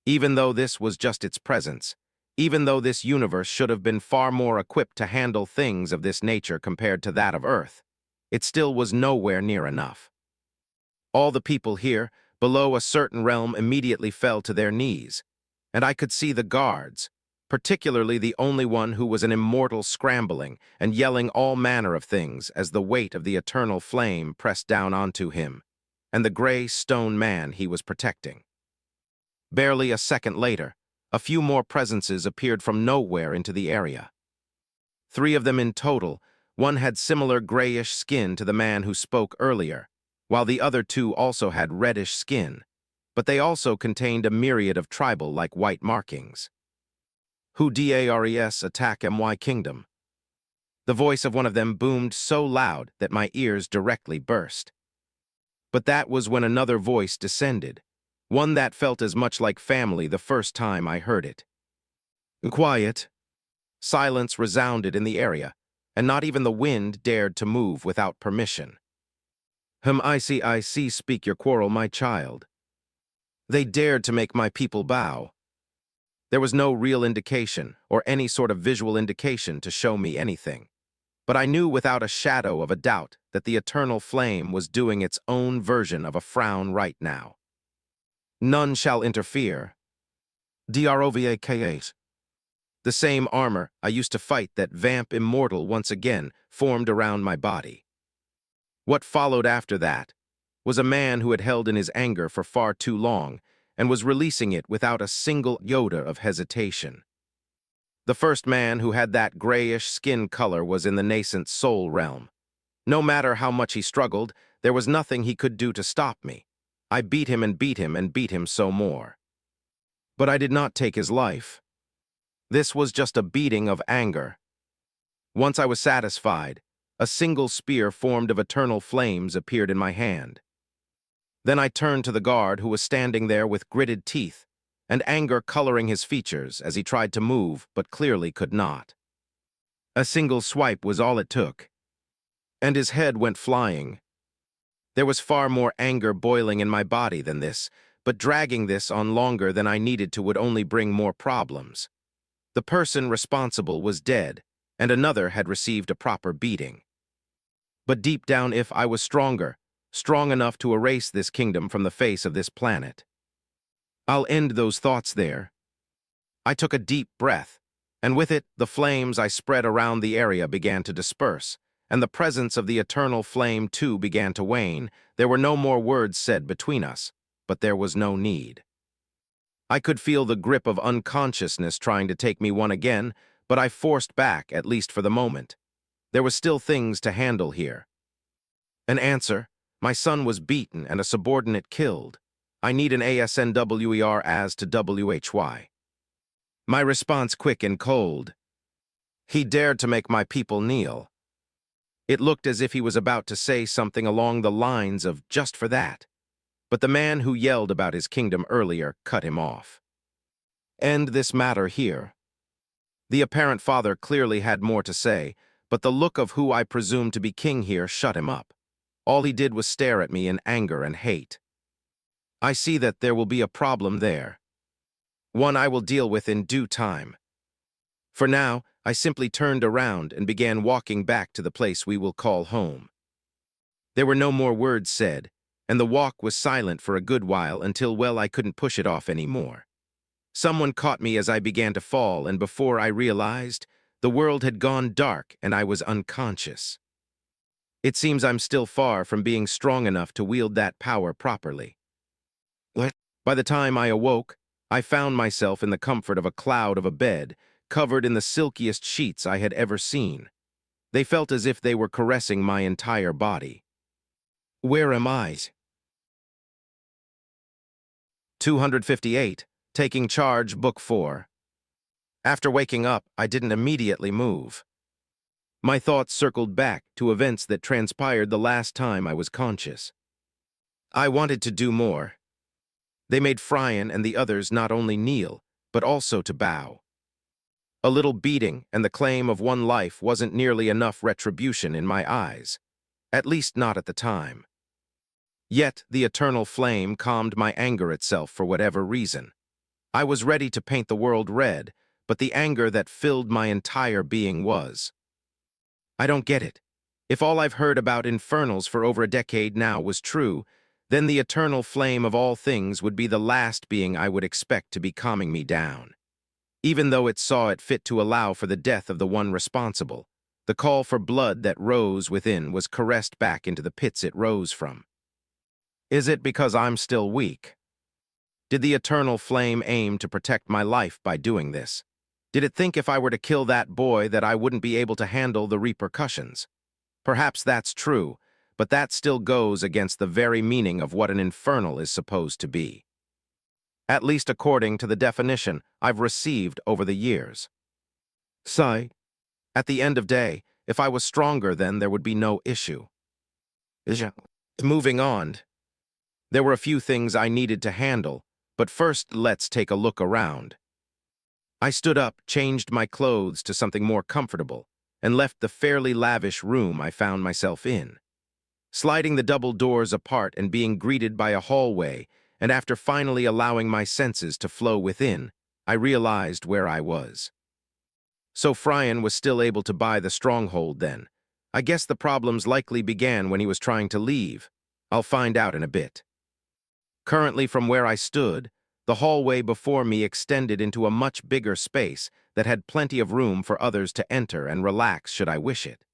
S1: Even though this was just its presence, even though this universe should have been far more equipped to handle things of this nature compared to that of Earth, it still was nowhere near enough. All the people here, below a certain realm, immediately fell to their knees, and I could see the guards, particularly the only one who was an immortal, scrambling and yelling all manner of things as the weight of the eternal flame pressed down onto him and the gray stone man he was protecting. Barely a second later, a few more presences appeared from nowhere into the area. 3 of them in total. One had similar grayish skin to the man who spoke earlier, while the other 2 also had reddish skin, but they also contained a myriad of tribal-like white markings. Who DARES attack MY Kingdom? The voice of one of them boomed so loud that my ears directly burst. But that was when another voice descended, one that felt as much like family the first time I heard it. Quiet. Silence resounded in the area, and not even the wind dared to move without permission. I see, speak your quarrel, my child. They dared to make my people bow. There was no real indication or any sort of visual indication to show me anything. But I knew without a shadow of a doubt that the eternal flame was doing its own version of a frown right now. None shall interfere. DROVAKS. The same armor I used to fight that vamp immortal once again formed around my body. What followed after that was a man who had held in his anger for far too long and was releasing it without a single iota of hesitation. The first man who had that grayish skin color was in the nascent soul realm. No matter how much he struggled, there was nothing he could do to stop me. I beat him and beat him and beat him so more. But I did not take his life. This was just a beating of anger. Once I was satisfied, a single spear formed of eternal flames appeared in my hand. Then I turned to the guard who was standing there with gritted teeth, and anger coloring his features as he tried to move but clearly could not. A single swipe was all it took, and his head went flying. There was far more anger boiling in my body than this, but dragging this on longer than I needed to would only bring more problems. The person responsible was dead, and another had received a proper beating. But deep down, if I was stronger, strong enough to erase this kingdom from the face of this planet. I'll end those thoughts there. I took a deep breath, and with it, the flames I spread around the area began to disperse, and the presence of the eternal flame too began to wane. There were no more words said between us, but there was no need. I could feel the grip of unconsciousness trying to take me one again, but I forced back, at least for the moment. There were still things to handle here. An answer. My son was beaten and a subordinate killed. I need an ASNWER as to WHY. My response quick and cold. He dared to make my people kneel. It looked as if he was about to say something along the lines of just for that. But the man who yelled about his kingdom earlier cut him off. End this matter here. The apparent father clearly had more to say, but the look of who I presumed to be king here shut him up. All he did was stare at me in anger and hate. I see that there will be a problem there. One I will deal with in due time. For now, I simply turned around and began walking back to the place we will call home. There were no more words said, and the walk was silent for a good while until, well, I couldn't push it off anymore. Someone caught me as I began to fall, and before I realized, the world had gone dark and I was unconscious. It seems I'm still far from being strong enough to wield that power properly. By the time I awoke, I found myself in the comfort of a cloud of a bed, covered in the silkiest sheets I had ever seen. They felt as if they were caressing my entire body. Where am I? 258, Taking Charge, Book 4. After waking up, I didn't immediately move. My thoughts circled back to events that transpired the last time I was conscious. I wanted to do more. They made Fryan and the others not only kneel, but also to bow. A little beating and the claim of one life wasn't nearly enough retribution in my eyes, at least not at the time. Yet the eternal flame calmed my anger itself for whatever reason. I was ready to paint the world red, but the anger that filled my entire being was. I don't get it. If all I've heard about infernals for over a decade now was true, then the eternal flame of all things would be the last being I would expect to be calming me down. Even though it saw it fit to allow for the death of the one responsible, the call for blood that rose within was caressed back into the pits it rose from. Is it because I'm still weak? Did the eternal flame aim to protect my life by doing this? Did it think if I were to kill that boy that I wouldn't be able to handle the repercussions? Perhaps that's true, but that still goes against the very meaning of what an infernal is supposed to be. At least according to the definition I've received over the years. At the end of day, if I was stronger then there would be no issue. Moving on. There were a few things I needed to handle, but first let's take a look around. I stood up, changed my clothes to something more comfortable, and left the fairly lavish room I found myself in. Sliding the double doors apart and being greeted by a hallway, and after finally allowing my senses to flow within, I realized where I was. So Frian was still able to buy the stronghold then. I guess the problems likely began when he was trying to leave. I'll find out in a bit. Currently from where I stood, the hallway before me extended into a much bigger space that had plenty of room for others to enter and relax should I wish it.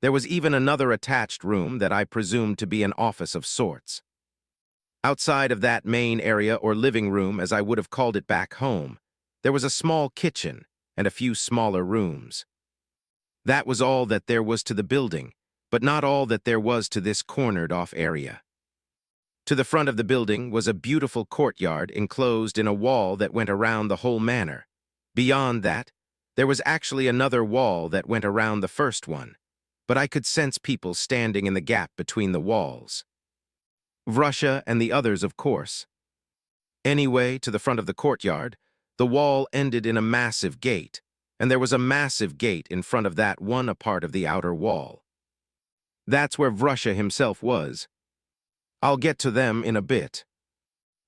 S1: There was even another attached room that I presumed to be an office of sorts. Outside of that main area or living room, as I would have called it back home, there was a small kitchen and a few smaller rooms. That was all that there was to the building, but not all that there was to this cornered-off area. To the front of the building was a beautiful courtyard enclosed in a wall that went around the whole manor. Beyond that, there was actually another wall that went around the first one, but I could sense people standing in the gap between the walls. Russia and the others, of course. Anyway, to the front of the courtyard, the wall ended in a massive gate, and there was a massive gate in front of that one a part of the outer wall. That's where Russia himself was. I'll get to them in a bit.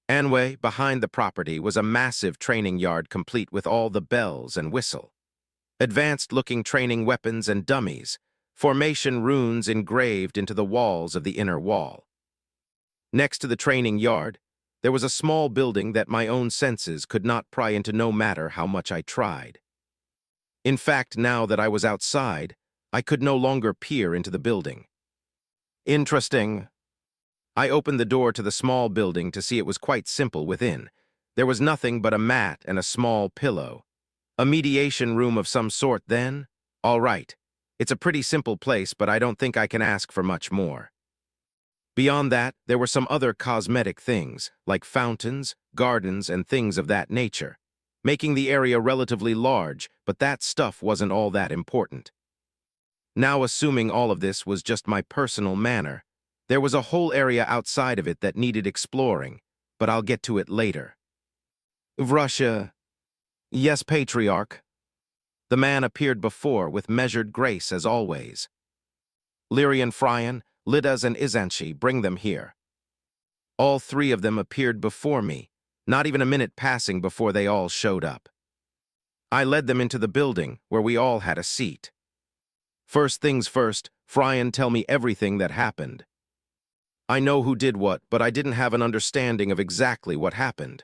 S1: Anyway, behind the property was a massive training yard complete with all the bells and whistle. Advanced-looking training weapons and dummies, formation runes engraved into the walls of the inner wall. Next to the training yard, there was a small building that my own senses could not pry into no matter how much I tried. In fact, now that I was outside, I could no longer peer into the building. Interesting. I opened the door to the small building to see it was quite simple within. There was nothing but a mat and a small pillow. A mediation room of some sort then? All right. It's a pretty simple place, but I don't think I can ask for much more. Beyond that, there were some other cosmetic things, like fountains, gardens, and things of that nature, making the area relatively large, but that stuff wasn't all that important. Now, assuming all of this was just my personal manor, there was a whole area outside of it that needed exploring, but I'll get to it later. Russia. Yes, patriarch. The man appeared before with measured grace as always. Lyrian Frian, Lidas and Izanshi, bring them here. All three of them appeared before me, not even a minute passing before they all showed up. I led them into the building, where we all had a seat. First things first, Frian, tell me everything that happened. I know who did what, but I didn't have an understanding of exactly what happened.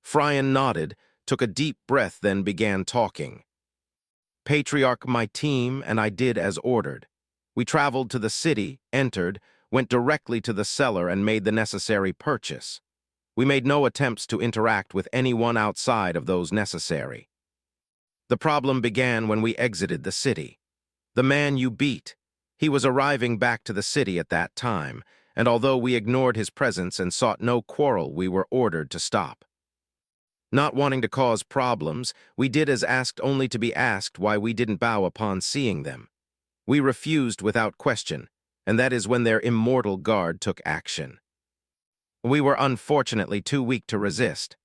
S1: Frian nodded, took a deep breath, then began talking. Patriarch, my team, and I did as ordered. We traveled to the city, entered, went directly to the cellar and made the necessary purchase. We made no attempts to interact with anyone outside of those necessary. The problem began when we exited the city. The man you beat, he was arriving back to the city at that time, and although we ignored his presence and sought no quarrel, we were ordered to stop. Not wanting to cause problems, we did as asked, only to be asked why we didn't bow upon seeing them. We refused without question, and that is when their immortal guard took action. We were unfortunately too weak to resist.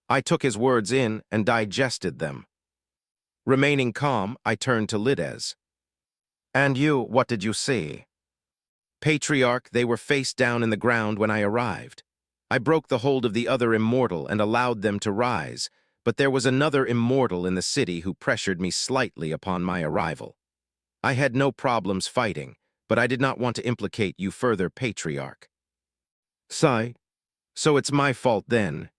S1: I took his words in and digested them. Remaining calm, I turned to Lides. And you, what did you see? Patriarch, they were face down in the ground when I arrived. I broke the hold of the other immortal and allowed them to rise, but there was another immortal in the city who pressured me slightly upon my arrival. I had no problems fighting, but I did not want to implicate you further, Patriarch. So it's my fault then.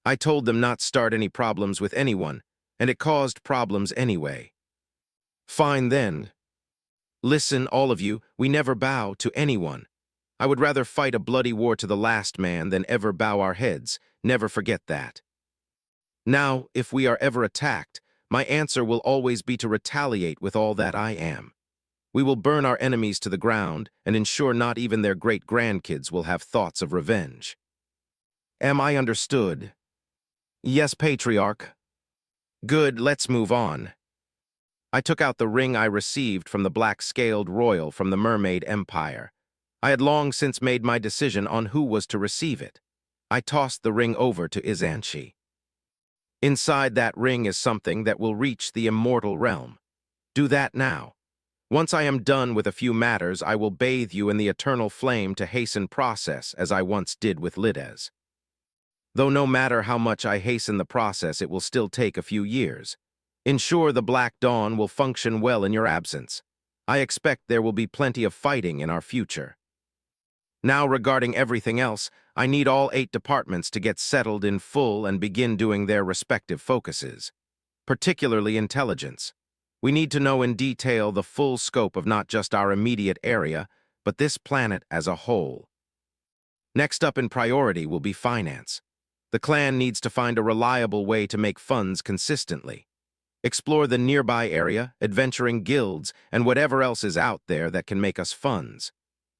S1: I told them not start any problems with anyone, and it caused problems anyway. Fine then. Listen, all of you, we never bow to anyone. I would rather fight a bloody war to the last man than ever bow our heads, never forget that. Now, if we are ever attacked, my answer will always be to retaliate with all that I am. We will burn our enemies to the ground and ensure not even their great-grandkids will have thoughts of revenge. Am I understood? Yes, Patriarch. Good, let's move on. I took out the ring I received from the black-scaled royal from the Mermaid Empire. I had long since made my decision on who was to receive it. I tossed the ring over to Izanshi. Inside that ring is something that will reach the immortal realm. Do that now. Once I am done with a few matters, I will bathe you in the eternal flame to hasten process, as I once did with Lides. Though no matter how much I hasten the process, it will still take a few years. Ensure the Black Dawn will function well in your absence. I expect there will be plenty of fighting in our future. Now, regarding everything else, I need all 8 departments to get settled in full and begin doing their respective focuses, particularly intelligence. We need to know in detail the full scope of not just our immediate area, but this planet as a whole. Next up in priority will be finance. The clan needs to find a reliable way to make funds consistently. Explore the nearby area, adventuring guilds, and whatever else is out there that can make us funds.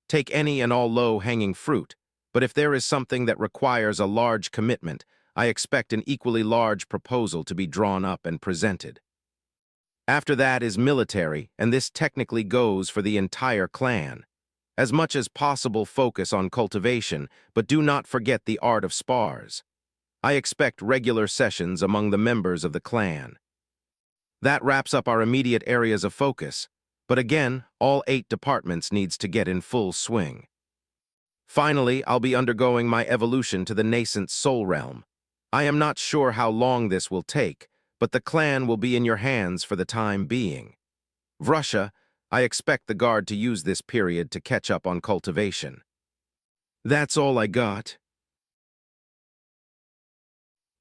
S1: Take any and all low-hanging fruit, but if there is something that requires a large commitment, I expect an equally large proposal to be drawn up and presented. After that is military, and this technically goes for the entire clan. As much as possible, focus on cultivation, but do not forget the art of spars. I expect regular sessions among the members of the clan. That wraps up our immediate areas of focus, but again, all 8 departments needs to get in full swing. Finally, I'll be undergoing my evolution to the nascent soul realm. I am not sure how long this will take, but the clan will be in your hands for the time being. Vrusha, I expect the guard to use this period to catch up on cultivation. That's all I got.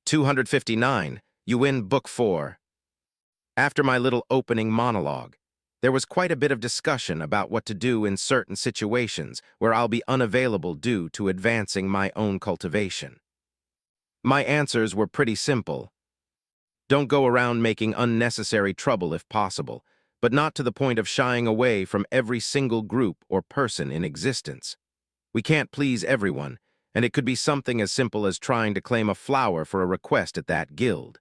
S1: 259. You win Book 4. After my little opening monologue, there was quite a bit of discussion about what to do in certain situations where I'll be unavailable due to advancing my own cultivation. My answers were pretty simple. Don't go around making unnecessary trouble if possible, but not to the point of shying away from every single group or person in existence. We can't please everyone, and it could be something as simple as trying to claim a flower for a request at that guild.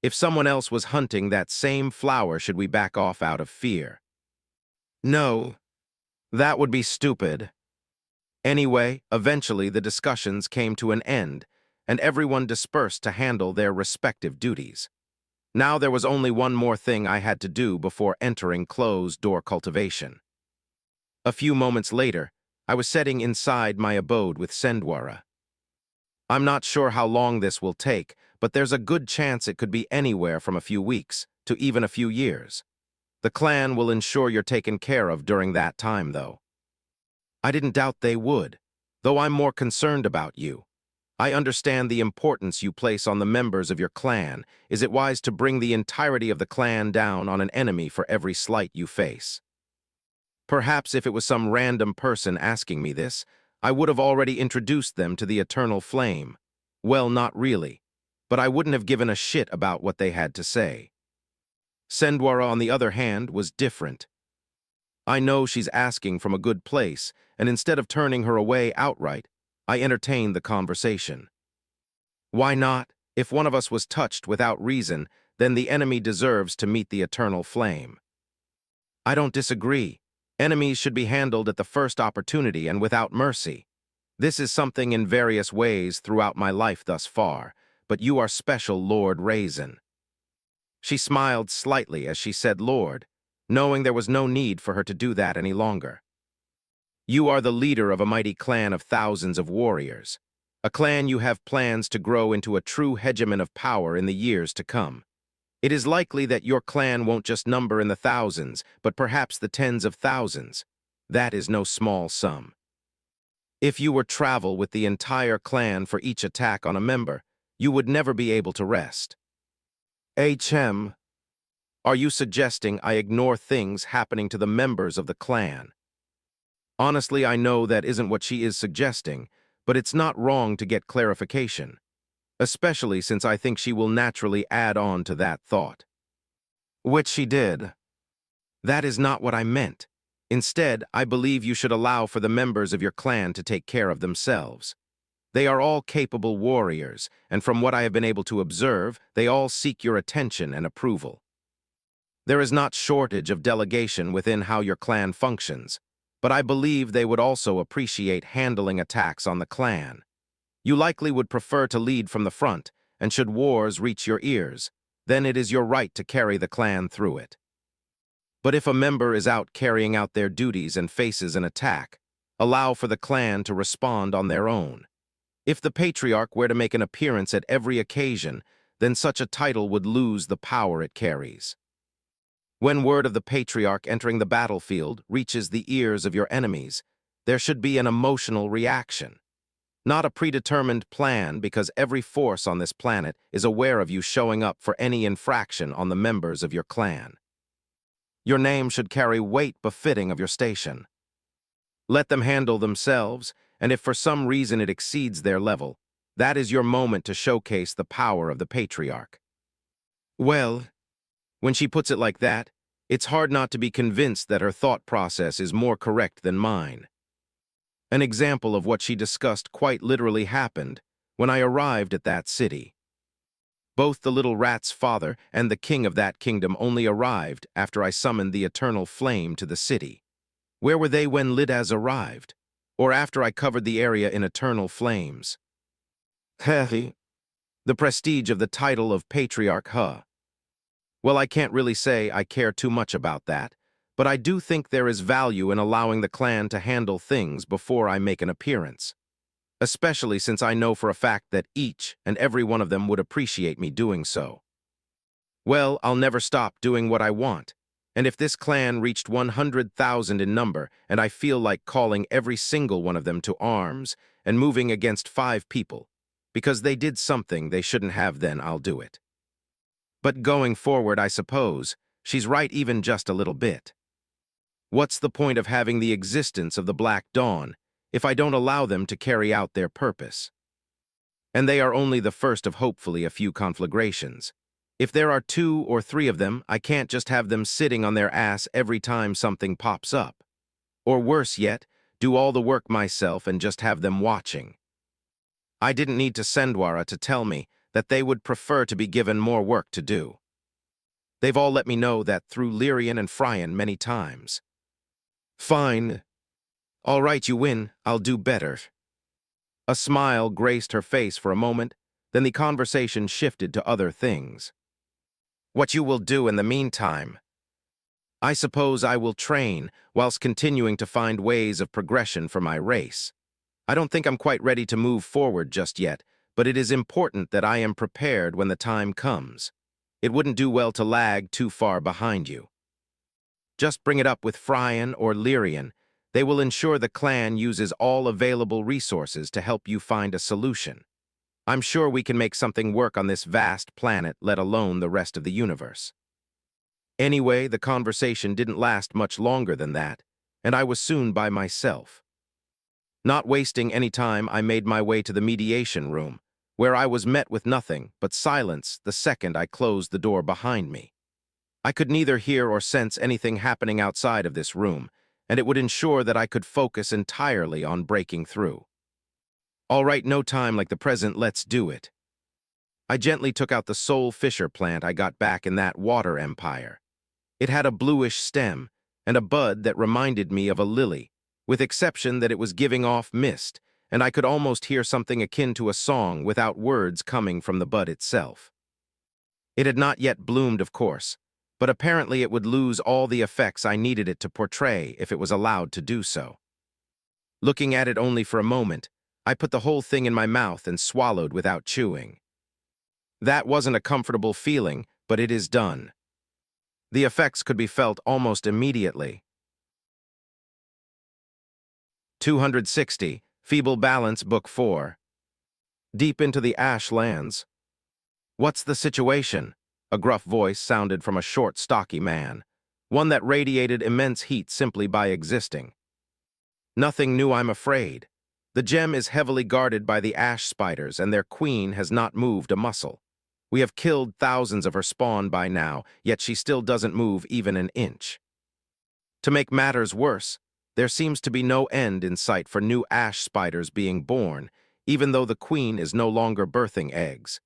S1: If someone else was hunting that same flower, should we back off out of fear? No, that would be stupid. Anyway, eventually the discussions came to an end, and everyone dispersed to handle their respective duties. Now there was only one more thing I had to do before entering closed-door cultivation. A few moments later, I was sitting inside my abode with Sendwara. I'm not sure how long this will take, but there's a good chance it could be anywhere from a few weeks to even a few years. The clan will ensure you're taken care of during that time, though. I didn't doubt they would, though I'm more concerned about you. I understand the importance you place on the members of your clan. Is it wise to bring the entirety of the clan down on an enemy for every slight you face? Perhaps if it was some random person asking me this, I would have already introduced them to the eternal flame. Well, not really, but I wouldn't have given a shit about what they had to say. Sendwara, on the other hand, was different. I know she's asking from a good place, and instead of turning her away outright, I entertained the conversation. Why not? If one of us was touched without reason, then the enemy deserves to meet the eternal flame. I don't disagree. Enemies should be handled at the first opportunity and without mercy. This is something in various ways throughout my life thus far, but you are special, Lord Raizen. She smiled slightly as she said Lord, knowing there was no need for her to do that any longer. You are the leader of a mighty clan of thousands of warriors, a clan you have plans to grow into a true hegemon of power in the years to come. It is likely that your clan won't just number in the thousands, but perhaps the tens of thousands. That is no small sum. If you were travel with the entire clan for each attack on a member, you would never be able to rest. HM, are you suggesting I ignore things happening to the members of the clan? Honestly, I know that isn't what she is suggesting, but it's not wrong to get clarification. especially since I think she will naturally add on to that thought. Which she did. That is not what I meant. Instead, I believe you should allow for the members of your clan to take care of themselves. They are all capable warriors, and from what I have been able to observe, they all seek your attention and approval. There is not shortage of delegation within how your clan functions, but I believe they would also appreciate handling attacks on the clan. You likely would prefer to lead from the front, and should wars reach your ears, then it is your right to carry the clan through it. But if a member is out carrying out their duties and faces an attack, allow for the clan to respond on their own. If the patriarch were to make an appearance at every occasion, then such a title would lose the power it carries. When word of the patriarch entering the battlefield reaches the ears of your enemies, there should be an emotional reaction. Not a predetermined plan, because every force on this planet is aware of you showing up for any infraction on the members of your clan. Your name should carry weight befitting of your station. Let them handle themselves, and if for some reason it exceeds their level, that is your moment to showcase the power of the patriarch. Well, when she puts it like that, it's hard not to be convinced that her thought process is more correct than mine. An example of what she discussed quite literally happened when I arrived at that city. Both the little rat's father and the king of that kingdom only arrived after I summoned the eternal flame to the city. Where were they when Lidaz arrived? Or after I covered the area in eternal flames? Heh. The prestige of the title of patriarch, huh? Well, I can't really say I care too much about that, but I do think there is value in allowing the clan to handle things before I make an appearance. Especially since I know for a fact that each and every one of them would appreciate me doing so. Well, I'll never stop doing what I want, and if this clan reached 100,000 in number, and I feel like calling every single one of them to arms and moving against 5 people, because they did something they shouldn't have, then I'll do it. But going forward, I suppose, she's right even just a little bit. What's the point of having the existence of the Black Dawn if I don't allow them to carry out their purpose? And they are only the first of hopefully a few conflagrations. If there are 2 or 3 of them, I can't just have them sitting on their ass every time something pops up. Or worse yet, do all the work myself and just have them watching. I didn't need to Sendwara to tell me that they would prefer to be given more work to do. They've all let me know that through Lyrian and Fryan many times. Fine. All right, you win. I'll do better. A smile graced her face for a moment, then the conversation shifted to other things. What you will do in the meantime? I suppose I will train, whilst continuing to find ways of progression for my race. I don't think I'm quite ready to move forward just yet, but it is important that I am prepared when the time comes. It wouldn't do well to lag too far behind you. Just bring it up with Fryan or Lyrian. They will ensure the clan uses all available resources to help you find a solution. I'm sure we can make something work on this vast planet, let alone the rest of the universe. Anyway, the conversation didn't last much longer than that, and I was soon by myself. Not wasting any time, I made my way to the mediation room, where I was met with nothing but silence the second I closed the door behind me. I could neither hear or sense anything happening outside of this room, and it would ensure that I could focus entirely on breaking through. All right, no time like the present, let's do it. I gently took out the soul fisher plant I got back in that water empire. It had a bluish stem and a bud that reminded me of a lily, with exception that it was giving off mist, and I could almost hear something akin to a song without words coming from the bud itself. It had not yet bloomed, of course, but apparently it would lose all the effects I needed it to portray if it was allowed to do so. Looking at it only for a moment, I put the whole thing in my mouth and swallowed without chewing. That wasn't a comfortable feeling, but it is done. The effects could be felt almost immediately. 260, Feeble Balance, Book 4. Deep into the ash lands. What's the situation? A gruff voice sounded from a short, stocky man, one that radiated immense heat simply by existing. Nothing new, I'm afraid. The gem is heavily guarded by the ash spiders, and their queen has not moved a muscle. We have killed thousands of her spawn by now, yet she still doesn't move even an inch. To make matters worse, there seems to be no end in sight for new ash spiders being born, even though the queen is no longer birthing eggs.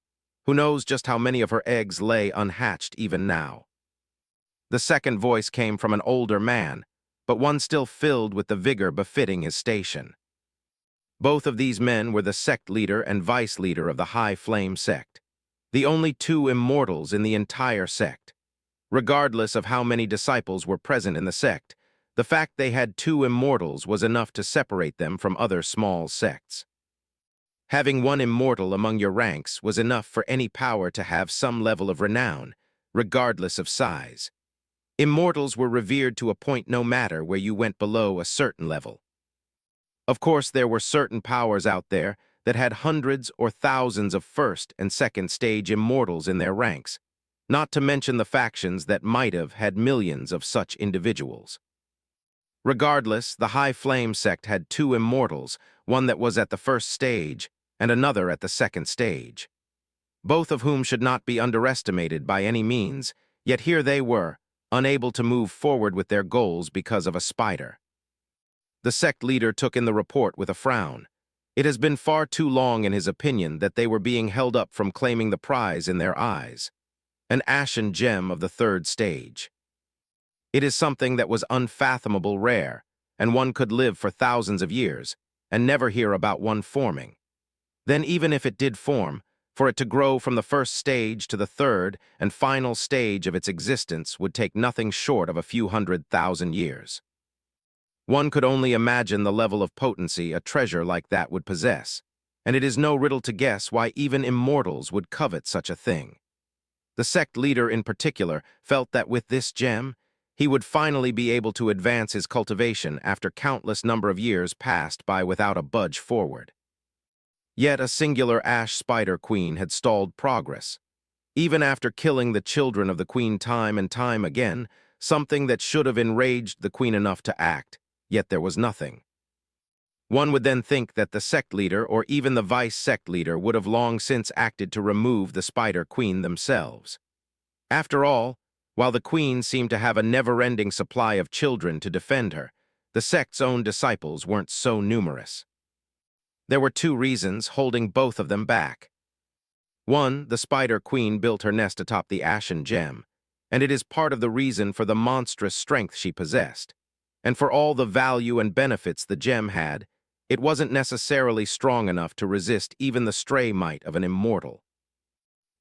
S1: Who knows just how many of her eggs lay unhatched even now? The second voice came from an older man, but one still filled with the vigor befitting his station. Both of these men were the sect leader and vice leader of the High Flame sect, the only two immortals in the entire sect. Regardless of how many disciples were present in the sect, the fact they had two immortals was enough to separate them from other small sects. Having one immortal among your ranks was enough for any power to have some level of renown, regardless of size. Immortals were revered to a point no matter where you went below a certain level. Of course, there were certain powers out there that had hundreds or thousands of first and second stage immortals in their ranks, not to mention the factions that might have had millions of such individuals. Regardless, the High Flame sect had two immortals, one that was at the first stage and another at the second stage, both of whom should not be underestimated by any means, yet here they were, unable to move forward with their goals because of a spider. The sect leader took in the report with a frown. It has been far too long in his opinion that they were being held up from claiming the prize in their eyes, an ashen gem of the third stage. It is something that was unfathomable rare, and one could live for thousands of years and never hear about one forming. Then even if it did form, for it to grow from the first stage to the third and final stage of its existence would take nothing short of a few 100,000 years. One could only imagine the level of potency a treasure like that would possess, and it is no riddle to guess why even immortals would covet such a thing. The sect leader in particular felt that with this gem, he would finally be able to advance his cultivation after countless number of years passed by without a budge forward. Yet a singular ash spider queen had stalled progress. Even after killing the children of the queen time and time again, something that should have enraged the queen enough to act, yet there was nothing. One would then think that the sect leader or even the vice sect leader would have long since acted to remove the spider queen themselves. After all, while the queen seemed to have a never-ending supply of children to defend her, the sect's own disciples weren't so numerous. There were two reasons holding both of them back. One, the spider queen built her nest atop the ashen gem, and it is part of the reason for the monstrous strength she possessed. And for all the value and benefits the gem had, it wasn't necessarily strong enough to resist even the stray might of an immortal.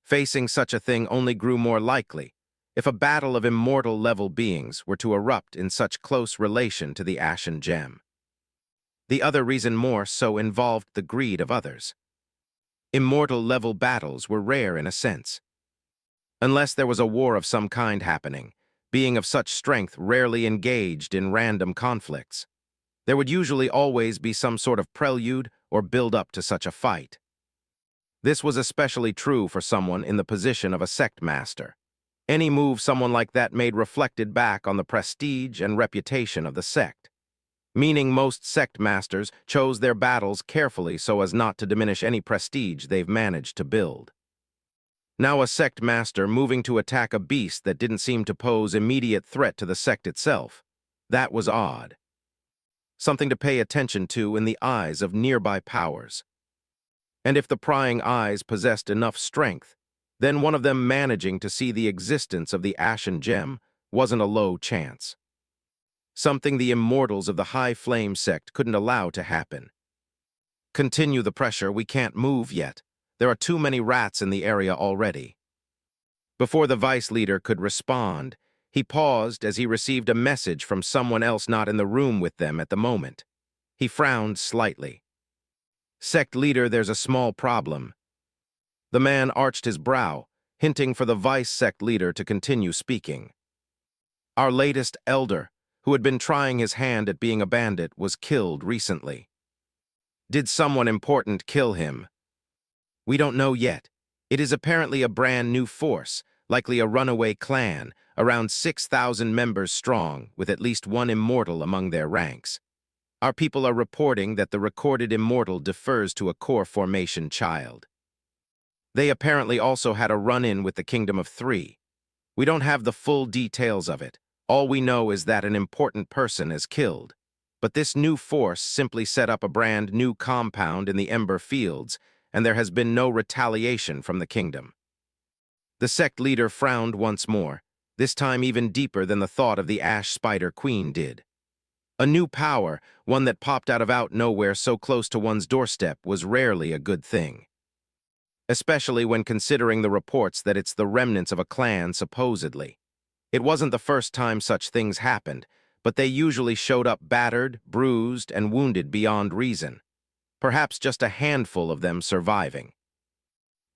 S1: Facing such a thing only grew more likely if a battle of immortal-level beings were to erupt in such close relation to the ashen gem. The other reason more so involved the greed of others. Immortal-level battles were rare in a sense. Unless there was a war of some kind happening, being of such strength rarely engaged in random conflicts. There would usually always be some sort of prelude or build-up to such a fight. This was especially true for someone in the position of a sect master. Any move someone like that made reflected back on the prestige and reputation of the sect, meaning most sect masters chose their battles carefully so as not to diminish any prestige they've managed to build. Now a sect master moving to attack a beast that didn't seem to pose immediate threat to the sect itself, that was odd. Something to pay attention to in the eyes of nearby powers. And if the prying eyes possessed enough strength, then one of them managing to see the existence of the ashen gem wasn't a low chance. Something the immortals of the High Flame sect couldn't allow to happen. Continue the pressure, we can't move yet. There are too many rats in the area already. Before the vice leader could respond, he paused as he received a message from someone else not in the room with them at the moment. He frowned slightly. Sect leader, there's a small problem. The man arched his brow, hinting for the vice sect leader to continue speaking. Our latest elder, who had been trying his hand at being a bandit, was killed recently. Did someone important kill him? We don't know yet. It is apparently a brand new force, likely a runaway clan, around 6,000 members strong, with at least one immortal among their ranks. Our people are reporting that the recorded immortal defers to a core formation child. They apparently also had a run-in with the Kingdom of Three. We don't have the full details of it. All we know is that an important person is killed. But this new force simply set up a brand new compound in the Ember Fields, and there has been no retaliation from the kingdom. The sect leader frowned once more, this time even deeper than the thought of the Ash Spider Queen did. A new power, one that popped out nowhere so close to one's doorstep, was rarely a good thing. Especially when considering the reports that it's the remnants of a clan, supposedly. It wasn't the first time such things happened, but they usually showed up battered, bruised, and wounded beyond reason. Perhaps just a handful of them surviving.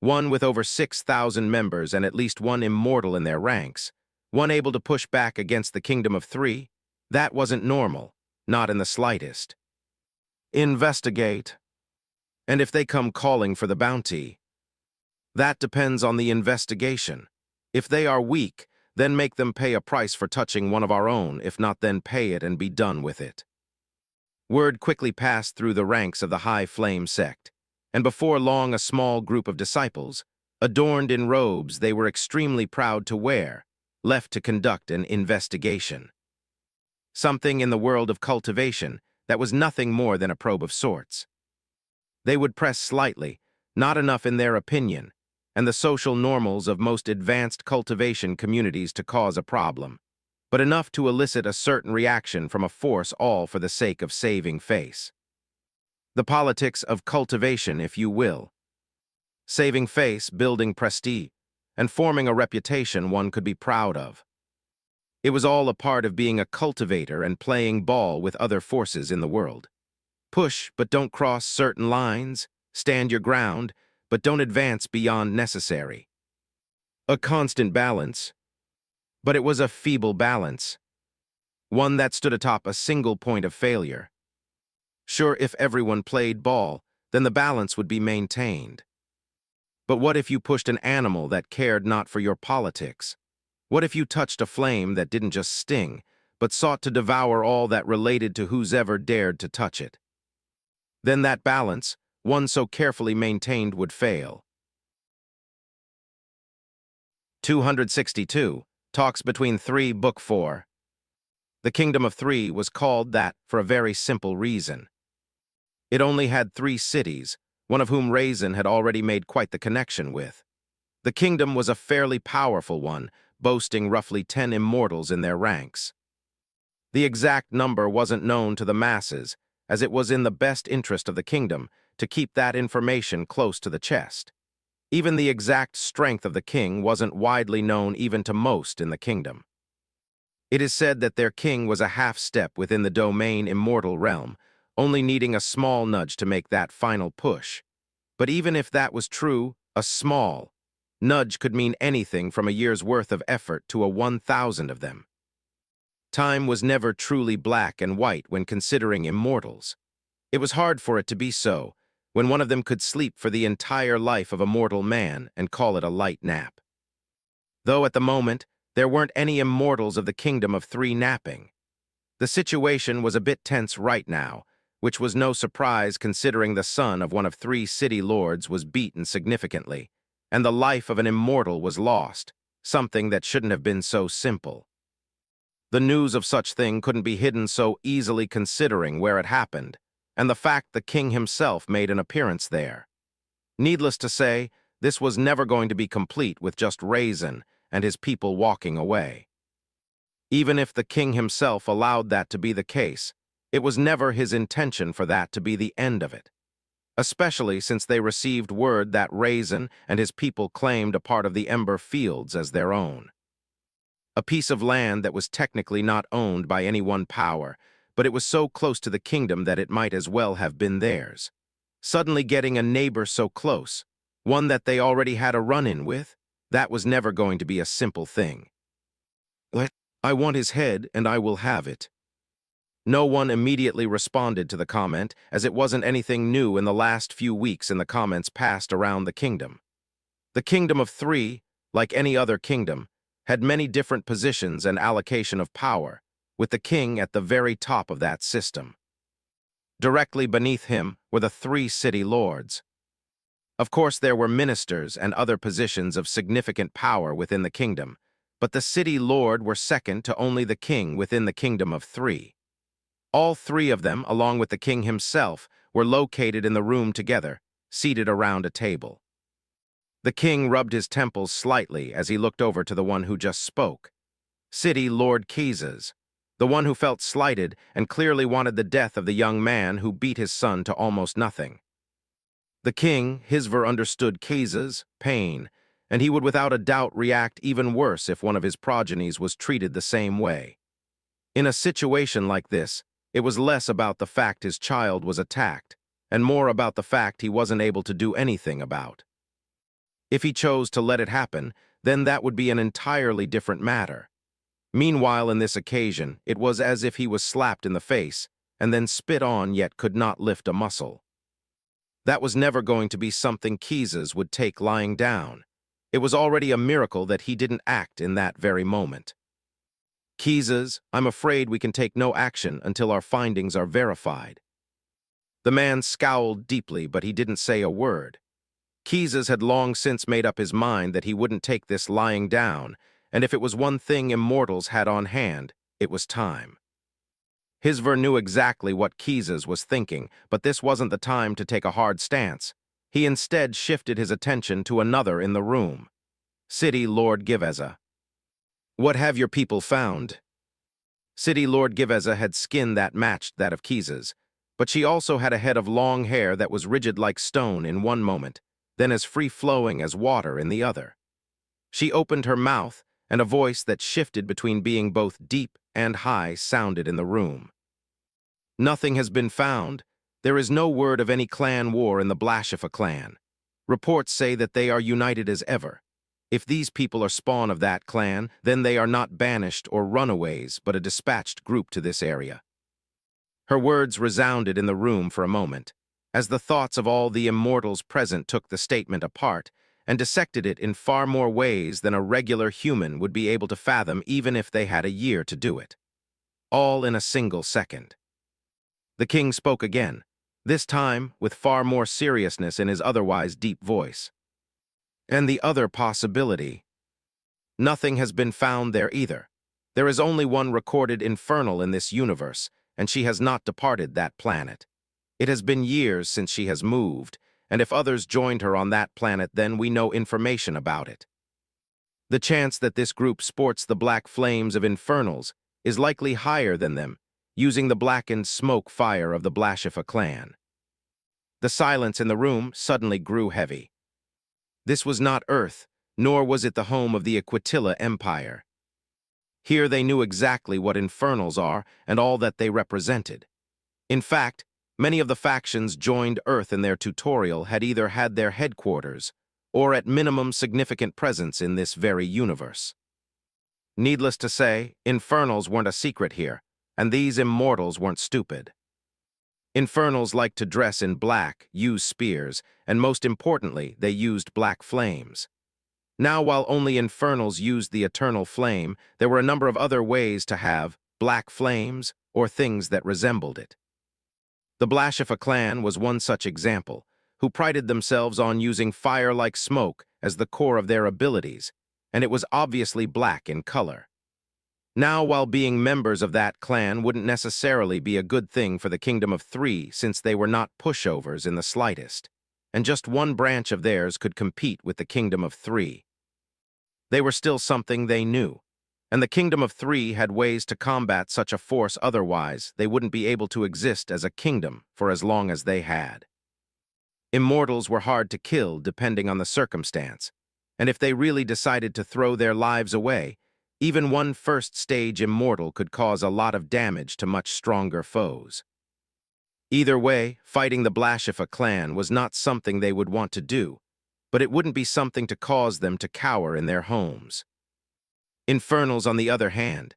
S1: One with over 6,000 members and at least one immortal in their ranks, one able to push back against the Kingdom of Three, that wasn't normal, not in the slightest. Investigate. And if they come calling for the bounty, that depends on the investigation. If they are weak, then make them pay a price for touching one of our own, if not then pay it and be done with it. Word quickly passed through the ranks of the High Flame sect, and before long a small group of disciples, adorned in robes they were extremely proud to wear, left to conduct an investigation. Something in the world of cultivation that was nothing more than a probe of sorts. They would press slightly, not enough in their opinion, and the social normals of most advanced cultivation communities to cause a problem, but enough to elicit a certain reaction from a force, all for the sake of saving face. The politics of cultivation, if you will. Saving face, building prestige, and forming a reputation one could be proud of. It was all a part of being a cultivator and playing ball with other forces in the world. Push, but don't cross certain lines. Stand your ground, but don't advance beyond necessary. A constant balance. But it was a feeble balance. One that stood atop a single point of failure. Sure, if everyone played ball, then the balance would be maintained. But what if you pushed an animal that cared not for your politics? What if you touched a flame that didn't just sting, but sought to devour all that related to whoever dared to touch it? Then that balance, one so carefully maintained, would fail. 262. Talks between Three, Book 4. The Kingdom of Three was called that for a very simple reason. It only had 3 cities, one of whom Raizen had already made quite the connection with. The kingdom was a fairly powerful one, boasting roughly 10 immortals in their ranks. The exact number wasn't known to the masses, as it was in the best interest of the kingdom to keep that information close to the chest. Even the exact strength of the king wasn't widely known even to most in the kingdom. It is said that their king was a half-step within the domain immortal realm, only needing a small nudge to make that final push. But even if that was true, a small nudge could mean anything from a year's worth of effort to a 1,000 of them. Time was never truly black and white when considering immortals. It was hard for it to be so, when one of them could sleep for the entire life of a mortal man and call it a light nap. Though at the moment, there weren't any immortals of the Kingdom of Three napping. The situation was a bit tense right now, which was no surprise considering the son of one of 3 city lords was beaten significantly, and the life of an immortal was lost, something that shouldn't have been so simple. The news of such thing couldn't be hidden so easily considering where it happened, and the fact the king himself made an appearance there. Needless to say, this was never going to be complete with just Raizen and his people walking away. Even if the king himself allowed that to be the case, it was never his intention for that to be the end of it. Especially since they received word that Raizen and his people claimed a part of the Ember Fields as their own. A piece of land that was technically not owned by any one power, but it was so close to the kingdom that it might as well have been theirs. Suddenly getting a neighbor so close, one that they already had a run-in with, that was never going to be a simple thing. I want his head and I will have it. No one immediately responded to the comment, as it wasn't anything new in the last few weeks in the comments passed around the kingdom. The Kingdom of Three, like any other kingdom, had many different positions and allocation of power, with the king at the very top of that system. Directly beneath him were the 3 city lords. Of course, there were ministers and other positions of significant power within the kingdom, but the city lord were second to only the king within the kingdom of 3. All 3 of them, along with the king himself, were located in the room together, seated around a table. The king rubbed his temples slightly as he looked over to the one who just spoke. City Lord Keezes, the one who felt slighted and clearly wanted the death of the young man who beat his son to almost nothing. The king, Hisver, understood Keezes' pain, and he would without a doubt react even worse if one of his progenies was treated the same way. In a situation like this, it was less about the fact his child was attacked, and more about the fact he wasn't able to do anything about. If he chose to let it happen, then that would be an entirely different matter. Meanwhile, in this occasion, it was as if he was slapped in the face, and then spit on yet could not lift a muscle. That was never going to be something Keezes would take lying down. It was already a miracle that he didn't act in that very moment. Keezes, I'm afraid we can take no action until our findings are verified. The man scowled deeply, but he didn't say a word. Keezes had long since made up his mind that he wouldn't take this lying down, and if it was one thing immortals had on hand, it was time. Hisver knew exactly what Keezes was thinking, but this wasn't the time to take a hard stance. He instead shifted his attention to another in the room. City Lord Giveza. What have your people found? City Lord Giveza had skin that matched that of Keezes, but she also had a head of long hair that was rigid like stone in one moment, then as free-flowing as water in the other. She opened her mouth, and a voice that shifted between being both deep and high sounded in the room. Nothing has been found. There is no word of any clan war in the Blashifa clan. Reports say that they are united as ever. If these people are spawn of that clan, then they are not banished or runaways, but a dispatched group to this area. Her words resounded in the room for a moment, as the thoughts of all the immortals present took the statement apart and dissected it in far more ways than a regular human would be able to fathom even if they had a year to do it. All in a single second. The king spoke again, this time with far more seriousness in his otherwise deep voice. And the other possibility. Nothing has been found there either. There is only one recorded Infernal in this universe, and she has not departed that planet. It has been years since she has moved, and if others joined her on that planet, then we know information about it. The chance that this group sports the black flames of Infernals is likely higher than them, using the blackened smoke fire of the Blashifa clan. The silence in the room suddenly grew heavy. This was not Earth, nor was it the home of the Aquitilla Empire. Here they knew exactly what Infernals are and all that they represented. In fact, many of the factions joined Earth in their tutorial had either had their headquarters or at minimum significant presence in this very universe. Needless to say, Infernals weren't a secret here, and these immortals weren't stupid. Infernals liked to dress in black, use spears, and most importantly, they used black flames. Now, while only Infernals used the eternal flame, there were a number of other ways to have black flames or things that resembled it. The Blashifa clan was one such example, who prided themselves on using fire like smoke as the core of their abilities, and it was obviously black in color. Now, while being members of that clan wouldn't necessarily be a good thing for the Kingdom of 3 since they were not pushovers in the slightest, and just one branch of theirs could compete with the Kingdom of 3. They were still something they knew, and the Kingdom of 3 had ways to combat such a force otherwise they wouldn't be able to exist as a kingdom for as long as they had. Immortals were hard to kill depending on the circumstance, and if they really decided to throw their lives away, even one first-stage immortal could cause a lot of damage to much stronger foes. Either way, fighting the Blashifa clan was not something they would want to do, but it wouldn't be something to cause them to cower in their homes. Infernals, on the other hand,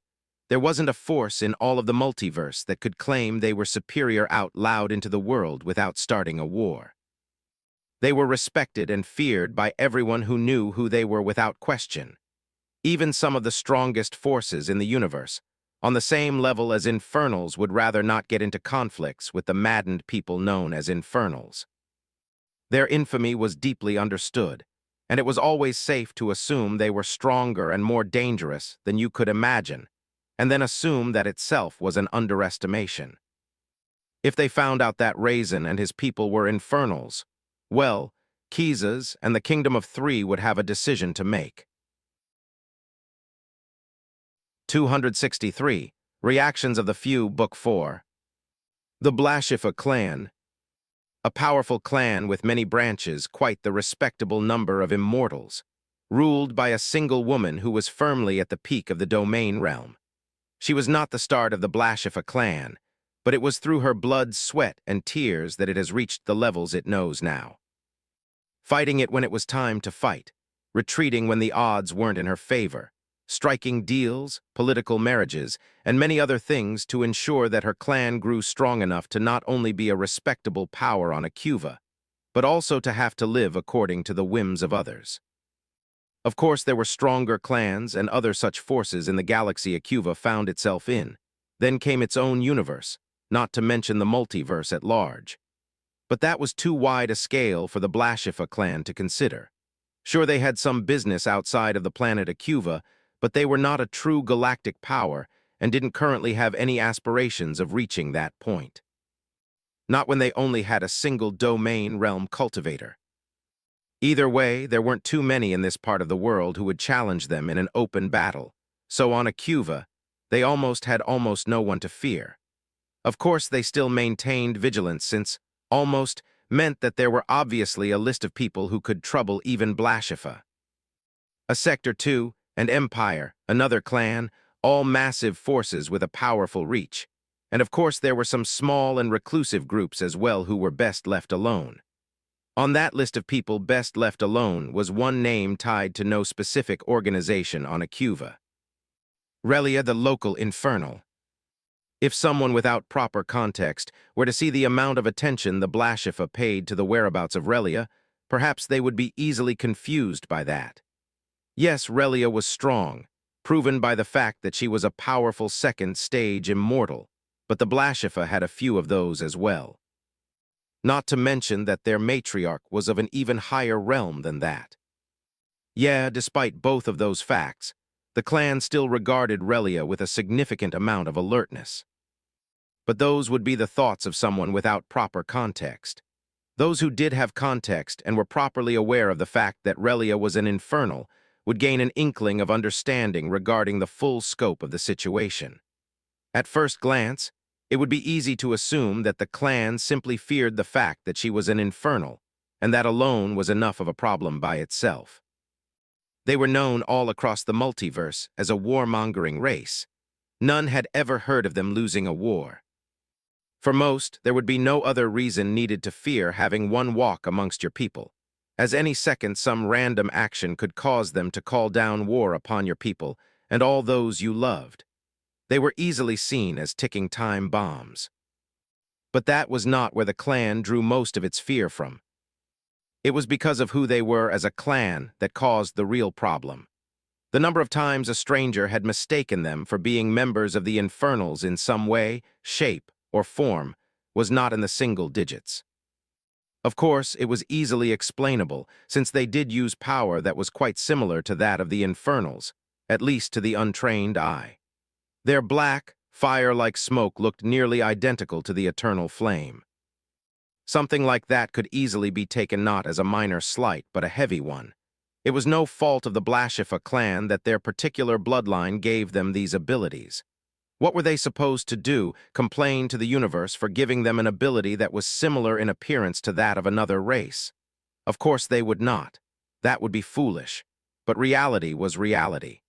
S1: there wasn't a force in all of the multiverse that could claim they were superior out loud into the world without starting a war. They were respected and feared by everyone who knew who they were without question. Even some of the strongest forces in the universe, on the same level as Infernals would rather not get into conflicts with the maddened people known as Infernals. Their infamy was deeply understood, and it was always safe to assume they were stronger and more dangerous than you could imagine, and then assume that itself was an underestimation. If they found out that Raizen and his people were Infernals, well, Kizas and the Kingdom of Three would have a decision to make. 263. Reactions of the Few, Book 4. The Blashifa clan. A powerful clan with many branches, quite the respectable number of immortals, ruled by a single woman who was firmly at the peak of the domain realm. She was not the start of the Blashifa clan, but it was through her blood, sweat, and tears that it has reached the levels it knows now. Fighting it when it was time to fight, retreating when the odds weren't in her favor, striking deals, political marriages, and many other things to ensure that her clan grew strong enough to not only be a respectable power on Acuva, but also to have to live according to the whims of others. Of course, there were stronger clans and other such forces in the galaxy Acuva found itself in. Then came its own universe, not to mention the multiverse at large. But that was too wide a scale for the Blashifa clan to consider. Sure, they had some business outside of the planet Acuva, but they were not a true galactic power and didn't currently have any aspirations of reaching that point. Not when they only had a single domain realm cultivator. Either way, there weren't too many in this part of the world who would challenge them in an open battle, so on Acuva, they had almost no one to fear. Of course, they still maintained vigilance since almost meant that there were obviously a list of people who could trouble even Blashifa. A Sector 2, and Empire, another clan, all massive forces with a powerful reach. And of course there were some small and reclusive groups as well who were best left alone. On that list of people best left alone was one name tied to no specific organization on Acuva. Relia, the local Infernal. If someone without proper context were to see the amount of attention the Blashifa paid to the whereabouts of Relia, perhaps they would be easily confused by that. Yes, Relia was strong, proven by the fact that she was a powerful second-stage immortal, but the Blashifa had a few of those as well. Not to mention that their matriarch was of an even higher realm than that. Yeah, despite both of those facts, the clan still regarded Relia with a significant amount of alertness. But those would be the thoughts of someone without proper context. Those who did have context and were properly aware of the fact that Relia was an Infernal would gain an inkling of understanding regarding the full scope of the situation. At first glance, it would be easy to assume that the clan simply feared the fact that she was an Infernal, and that alone was enough of a problem by itself. They were known all across the multiverse as a warmongering race. None had ever heard of them losing a war. For most, there would be no other reason needed to fear having one walk amongst your people, as any second some random action could cause them to call down war upon your people and all those you loved. They were easily seen as ticking time bombs. But that was not where the clan drew most of its fear from. It was because of who they were as a clan that caused the real problem. The number of times a stranger had mistaken them for being members of the Infernals in some way, shape, or form was not in the single digits. Of course, it was easily explainable, since they did use power that was quite similar to that of the Infernals, at least to the untrained eye. Their black, fire-like smoke looked nearly identical to the eternal flame. Something like that could easily be taken not as a minor slight, but a heavy one. It was no fault of the Blashifa clan that their particular bloodline gave them these abilities. What were they supposed to do, complain to the universe for giving them an ability that was similar in appearance to that of another race? Of course they would not. That would be foolish. But reality was reality.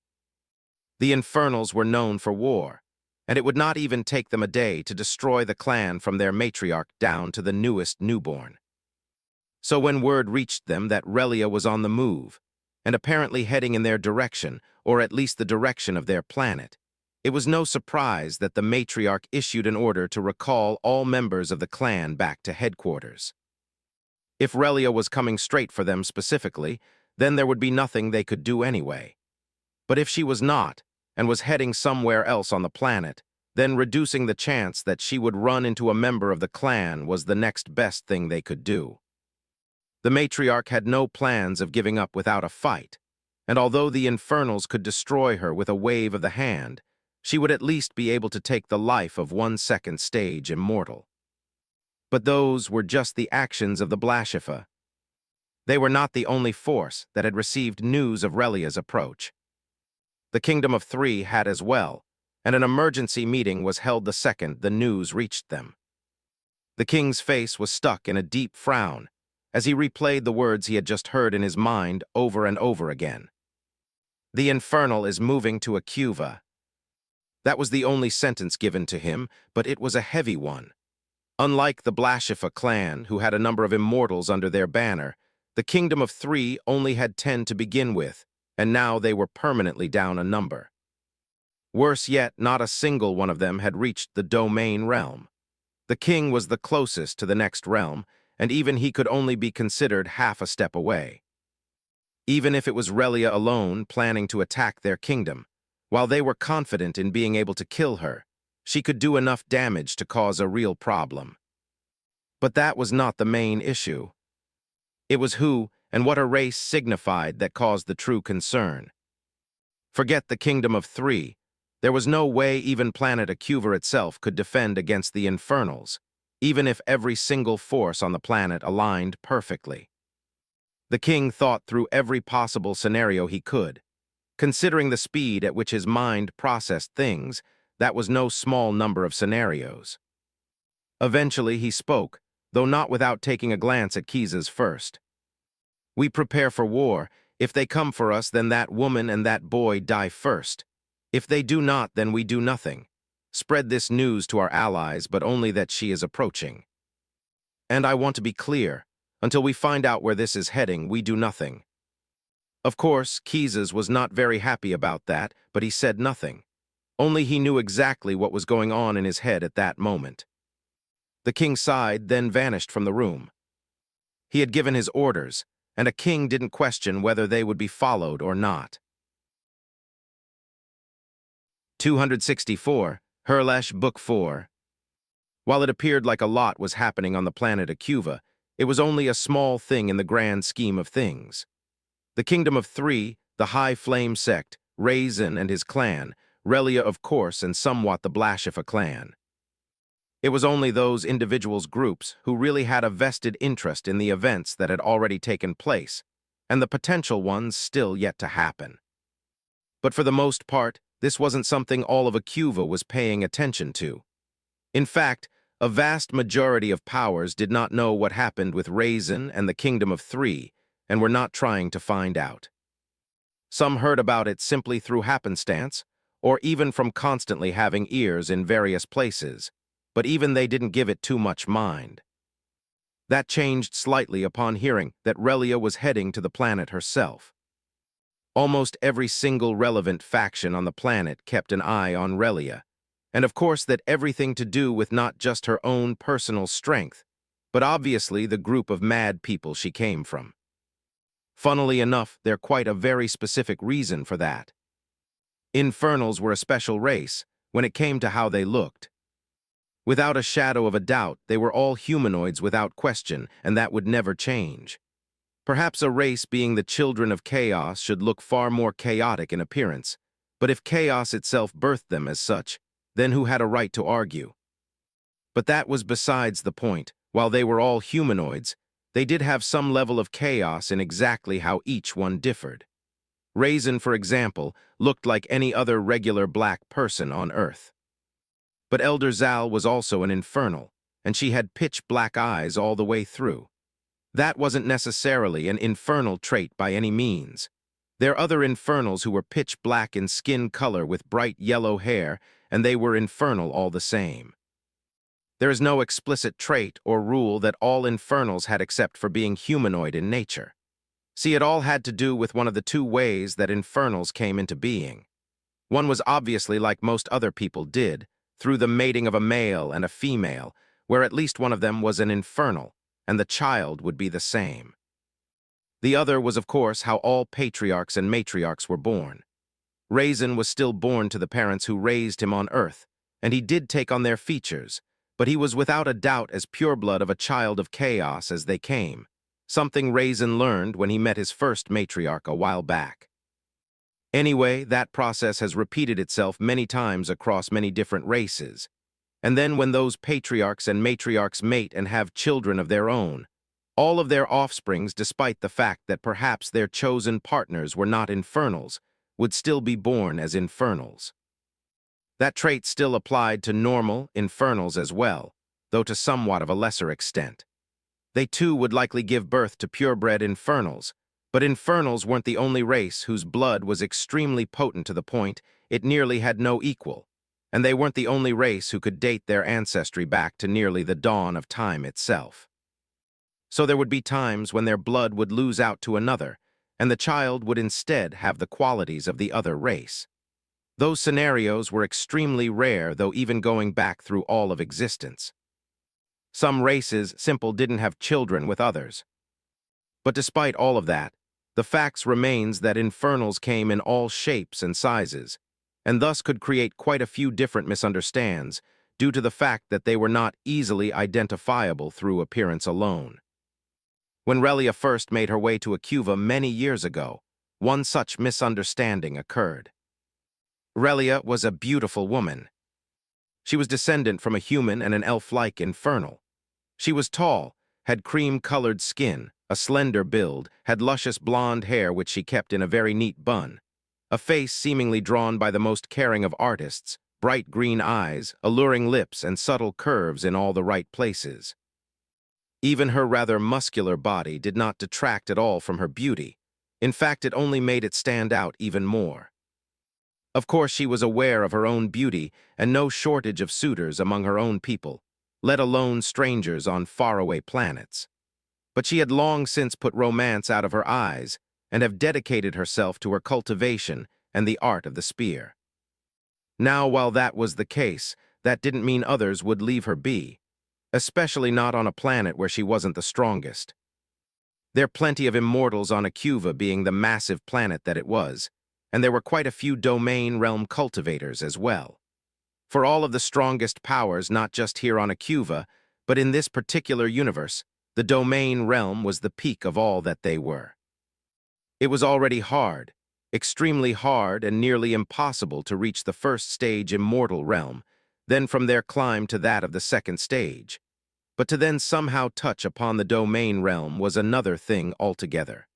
S1: The Infernals were known for war, and it would not even take them a day to destroy the clan from their matriarch down to the newest newborn. So when word reached them that Relia was on the move, and apparently heading in their direction, or at least the direction of their planet, it was no surprise that the matriarch issued an order to recall all members of the clan back to headquarters. If Relia was coming straight for them specifically, then there would be nothing they could do anyway. But if she was not, and was heading somewhere else on the planet, then reducing the chance that she would run into a member of the clan was the next best thing they could do. The matriarch had no plans of giving up without a fight, and although the Infernals could destroy her with a wave of the hand, she would at least be able to take the life of one second stage immortal. But those were just the actions of the Blashifa. They were not the only force that had received news of Relia's approach. The Kingdom of Three had as well, and an emergency meeting was held the second the news reached them. The king's face was stuck in a deep frown as he replayed the words he had just heard in his mind over and over again. The Infernal is moving to Acuva. That was the only sentence given to him, but it was a heavy one. Unlike the Blashifa clan, who had a number of immortals under their banner, the Kingdom of Three only had 10 to begin with, and now they were permanently down a number. Worse yet, not a single one of them had reached the domain realm. The king was the closest to the next realm, and even he could only be considered half a step away. Even if it was Relia alone planning to attack their kingdom, while they were confident in being able to kill her, she could do enough damage to cause a real problem. But that was not the main issue. It was who and what her race signified that caused the true concern. Forget the Kingdom of Three. There was no way even planet Acuva itself could defend against the Infernals, even if every single force on the planet aligned perfectly. The king thought through every possible scenario he could. Considering the speed at which his mind processed things, that was no small number of scenarios. Eventually he spoke, though not without taking a glance at Kiza's first. "We prepare for war. If they come for us, then that woman and that boy die first. If they do not, then we do nothing. Spread this news to our allies, but only that she is approaching. And I want to be clear, until we find out where this is heading, we do nothing." Of course, Kiza's was not very happy about that, but he said nothing. Only he knew exactly what was going on in his head at that moment. The king sighed, then vanished from the room. He had given his orders, and a king didn't question whether they would be followed or not. 264, Herlesh, Book 4. While it appeared like a lot was happening on the planet Acuva, it was only a small thing in the grand scheme of things. The Kingdom of Three, the High Flame sect, Raizen and his clan, Relia of course, and somewhat the Blashifa clan. It was only those individuals' groups who really had a vested interest in the events that had already taken place, and the potential ones still yet to happen. But for the most part, this wasn't something all of Acuva was paying attention to. In fact, a vast majority of powers did not know what happened with Raizen and the Kingdom of Three, and were not trying to find out. Some heard about it simply through happenstance, or even from constantly having ears in various places, but even they didn't give it too much mind. That changed slightly upon hearing that Relia was heading to the planet herself. Almost every single relevant faction on the planet kept an eye on Relia, and of course that everything to do with not just her own personal strength, but obviously the group of mad people she came from. Funnily enough, there's quite a very specific reason for that. Infernals were a special race when it came to how they looked. Without a shadow of a doubt, they were all humanoids without question, and that would never change. Perhaps a race being the children of chaos should look far more chaotic in appearance, but if chaos itself birthed them as such, then who had a right to argue? But that was besides the point. While they were all humanoids, they did have some level of chaos in exactly how each one differed. Raizen, for example, looked like any other regular black person on Earth. But Elder Zal was also an infernal, and she had pitch-black eyes all the way through. That wasn't necessarily an infernal trait by any means. There are other infernals who were pitch-black in skin color with bright yellow hair, and they were infernal all the same. There is no explicit trait or rule that all infernals had except for being humanoid in nature. See, it all had to do with one of the two ways that infernals came into being. One was obviously like most other people did, through the mating of a male and a female, where at least one of them was an infernal, and the child would be the same. The other was, of course, how all patriarchs and matriarchs were born. Raizen was still born to the parents who raised him on Earth, and he did take on their features, but he was without a doubt as pureblood of a child of chaos as they came, something Raizen learned when he met his first matriarch a while back. Anyway, that process has repeated itself many times across many different races, and then when those patriarchs and matriarchs mate and have children of their own, all of their offsprings, despite the fact that perhaps their chosen partners were not infernals, would still be born as infernals. That trait still applied to normal infernals as well, though to somewhat of a lesser extent. They too would likely give birth to purebred infernals, but infernals weren't the only race whose blood was extremely potent to the point it nearly had no equal, and they weren't the only race who could date their ancestry back to nearly the dawn of time itself. So there would be times when their blood would lose out to another, and the child would instead have the qualities of the other race. Those scenarios were extremely rare, though, even going back through all of existence. Some races simply didn't have children with others. But despite all of that, the facts remains that infernals came in all shapes and sizes, and thus could create quite a few different misunderstands due to the fact that they were not easily identifiable through appearance alone. When Relia first made her way to Acuva many years ago, one such misunderstanding occurred. Relia was a beautiful woman. She was descendant from a human and an elf-like infernal. She was tall, had cream-colored skin, a slender build, had luscious blonde hair which she kept in a very neat bun, a face seemingly drawn by the most caring of artists, bright green eyes, alluring lips, and subtle curves in all the right places. Even her rather muscular body did not detract at all from her beauty. In fact, it only made it stand out even more. Of course, she was aware of her own beauty and no shortage of suitors among her own people, let alone strangers on faraway planets. But she had long since put romance out of her eyes and have dedicated herself to her cultivation and the art of the spear. Now, while that was the case, that didn't mean others would leave her be, especially not on a planet where she wasn't the strongest. There are plenty of immortals on Acuva, being the massive planet that it was, and there were quite a few domain realm cultivators as well. For all of the strongest powers, not just here on Acuva, but in this particular universe, the domain realm was the peak of all that they were. It was already hard, extremely hard and nearly impossible to reach the first stage immortal realm, then from there climb to that of the second stage. But to then somehow touch upon the domain realm was another thing altogether.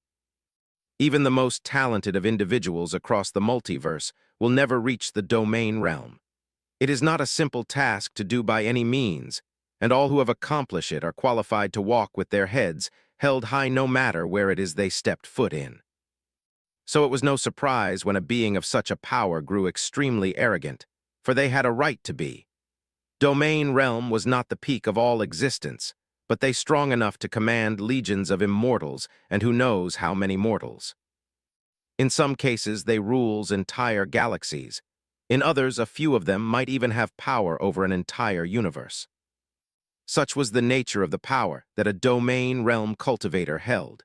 S1: Even the most talented of individuals across the multiverse will never reach the domain realm. It is not a simple task to do by any means, and all who have accomplished it are qualified to walk with their heads held high no matter where it is they stepped foot in. So it was no surprise when a being of such a power grew extremely arrogant, for they had a right to be. Domain realm was not the peak of all existence, but they strong enough to command legions of immortals and who knows how many mortals. In some cases, they rules entire galaxies. In others, a few of them might even have power over an entire universe. Such was the nature of the power that a domain realm cultivator held.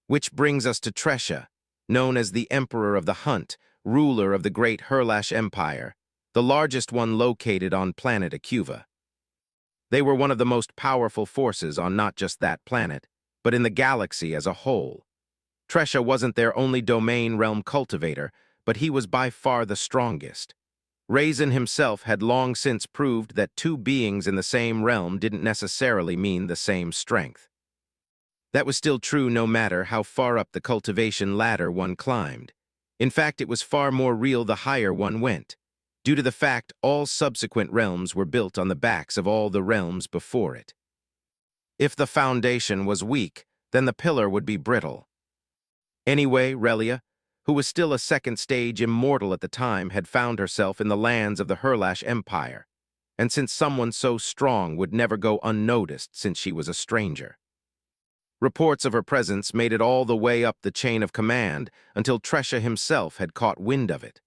S1: Which brings us to Tresha, known as the Emperor of the Hunt, ruler of the great Hurlash Empire, the largest one located on planet Acuva. They were one of the most powerful forces on not just that planet, but in the galaxy as a whole. Tresha wasn't their only domain realm cultivator, but he was by far the strongest. Raizen himself had long since proved that two beings in the same realm didn't necessarily mean the same strength. That was still true no matter how far up the cultivation ladder one climbed. In fact, it was far more real the higher one went, due to the fact all subsequent realms were built on the backs of all the realms before it. If the foundation was weak, then the pillar would be brittle. Anyway, Relia, who was still a second-stage immortal at the time, had found herself in the lands of the Hurlash Empire, and since someone so strong would never go unnoticed since she was a stranger. Reports of her presence made it all the way up the chain of command until Tresha himself had caught wind of it.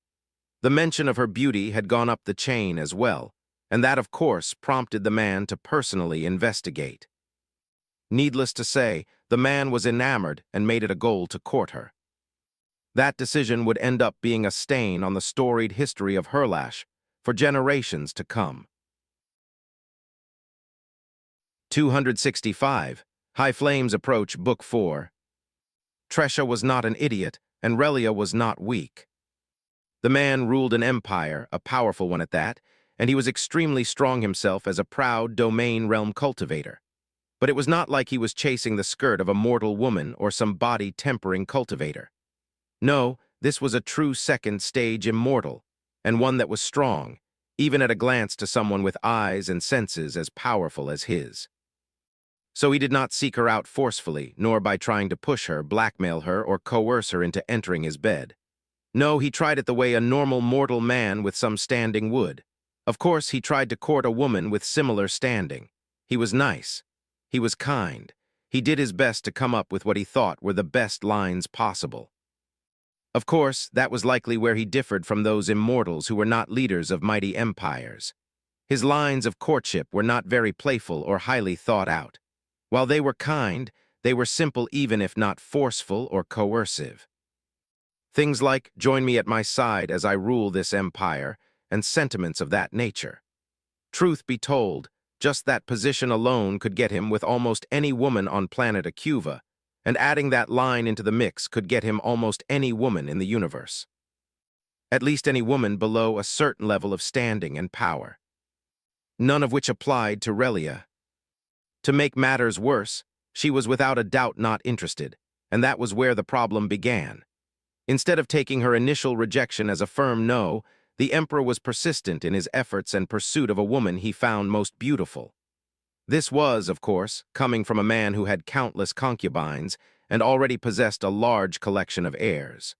S1: The mention of her beauty had gone up the chain as well, and that, of course, prompted the man to personally investigate. Needless to say, the man was enamored and made it a goal to court her. That decision would end up being a stain on the storied history of Herlash for generations to come. 265. High Flames Approach Book 4. Tresha was not an idiot, and Relia was not weak. The man ruled an empire, a powerful one at that, and he was extremely strong himself as a proud domain realm cultivator. But it was not like he was chasing the skirt of a mortal woman or some body-tempering cultivator. No, this was a true second-stage immortal, and one that was strong, even at a glance to someone with eyes and senses as powerful as his. So he did not seek her out forcefully, nor by trying to push her, blackmail her, or coerce her into entering his bed. No, he tried it the way a normal mortal man with some standing would. Of course, he tried to court a woman with similar standing. He was nice. He was kind. He did his best to come up with what he thought were the best lines possible. Of course, that was likely where he differed from those immortals who were not leaders of mighty empires. His lines of courtship were not very playful or highly thought out. While they were kind, they were simple even if not forceful or coercive. Things like, join me at my side as I rule this empire, and sentiments of that nature. Truth be told, just that position alone could get him with almost any woman on planet Acuva, and adding that line into the mix could get him almost any woman in the universe. At least any woman below a certain level of standing and power. None of which applied to Relia. To make matters worse, she was without a doubt not interested, and that was where the problem began. Instead of taking her initial rejection as a firm no, the Emperor was persistent in his efforts and pursuit of a woman he found most beautiful. This was, of course, coming from a man who had countless concubines and already possessed a large collection of heirs.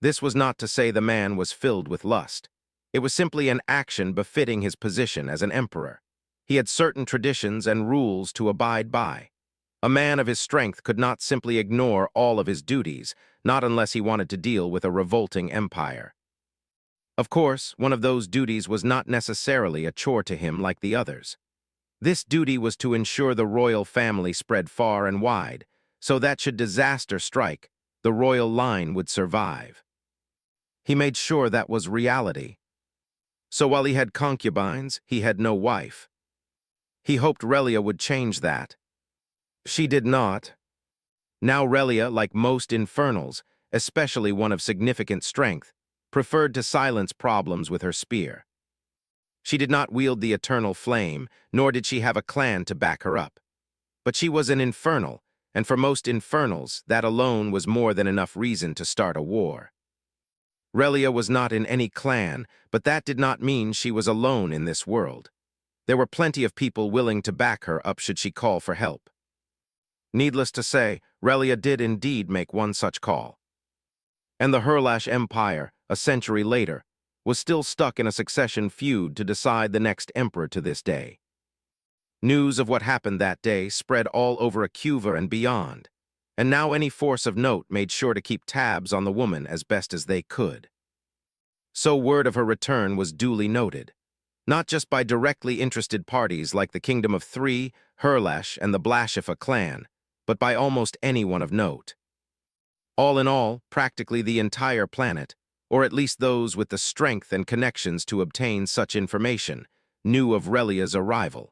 S1: This was not to say the man was filled with lust. It was simply an action befitting his position as an emperor. He had certain traditions and rules to abide by. A man of his strength could not simply ignore all of his duties, not unless he wanted to deal with a revolting empire. Of course, one of those duties was not necessarily a chore to him like the others. This duty was to ensure the royal family spread far and wide, so that should disaster strike, the royal line would survive. He made sure that was reality. So while he had concubines, he had no wife. He hoped Relia would change that. She did not. Now Relia, like most Infernals, especially one of significant strength, preferred to silence problems with her spear. She did not wield the eternal flame, nor did she have a clan to back her up. But she was an Infernal, and for most Infernals, that alone was more than enough reason to start a war. Relia was not in any clan, but that did not mean she was alone in this world. There were plenty of people willing to back her up should she call for help. Needless to say, Relia did indeed make one such call. And the Herlash Empire, a century later, was still stuck in a succession feud to decide the next emperor to this day. News of what happened that day spread all over Acuva and beyond, and now any force of note made sure to keep tabs on the woman as best as they could. So word of her return was duly noted, not just by directly interested parties like the Kingdom of Three, Herlash, and the Blashifa clan, but by almost anyone of note. All in all, practically the entire planet, or at least those with the strength and connections to obtain such information, knew of Relia's arrival.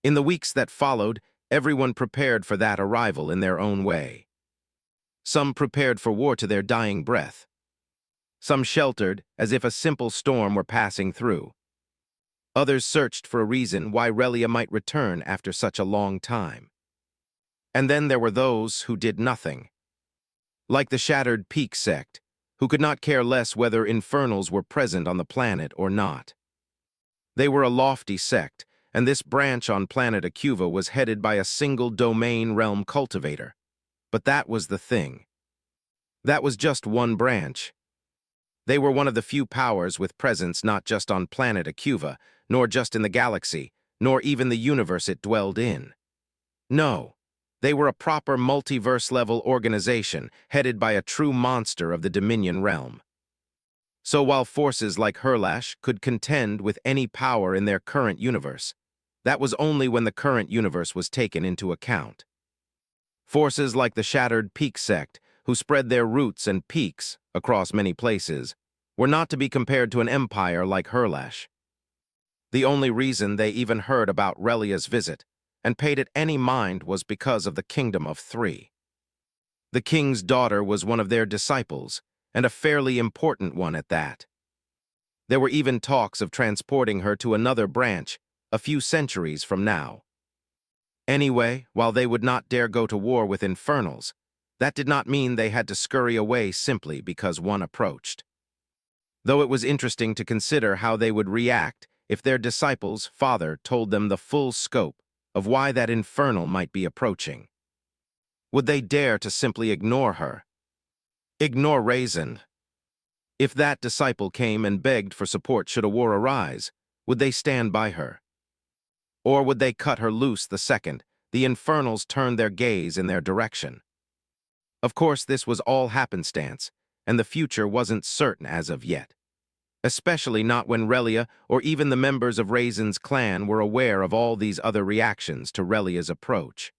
S1: In the weeks that followed, everyone prepared for that arrival in their own way. Some prepared for war to their dying breath. Some sheltered, as if a simple storm were passing through. Others searched for a reason why Relia might return after such a long time. And then there were those who did nothing. Like the Shattered Peak sect, who could not care less whether Infernals were present on the planet or not. They were a lofty sect, and this branch on planet Acuva was headed by a single domain realm cultivator. But that was the thing. That was just one branch. They were one of the few powers with presence not just on planet Acuva, nor just in the galaxy, nor even the universe it dwelled in. No, they were a proper multiverse-level organization headed by a true monster of the Dominion realm. So while forces like Herlash could contend with any power in their current universe, that was only when the current universe was taken into account. Forces like the Shattered Peak sect, who spread their roots and peaks across many places, were not to be compared to an empire like Herlash. The only reason they even heard about Relia's visit and paid it any mind was because of the Kingdom of Three. The king's daughter was one of their disciples, and a fairly important one at that. There were even talks of transporting her to another branch a few centuries from now. Anyway, while they would not dare go to war with Infernals, that did not mean they had to scurry away simply because one approached. Though it was interesting to consider how they would react if their disciple's father told them the full scope of why that Infernal might be approaching. Would they dare to simply ignore her? Ignore Raizen? If that disciple came and begged for support should a war arise, would they stand by her? Or would they cut her loose the second the Infernals turned their gaze in their direction? Of course, this was all happenstance, and the future wasn't certain as of yet. Especially not when Relia or even the members of Raizen's clan were aware of all these other reactions to Relia's approach.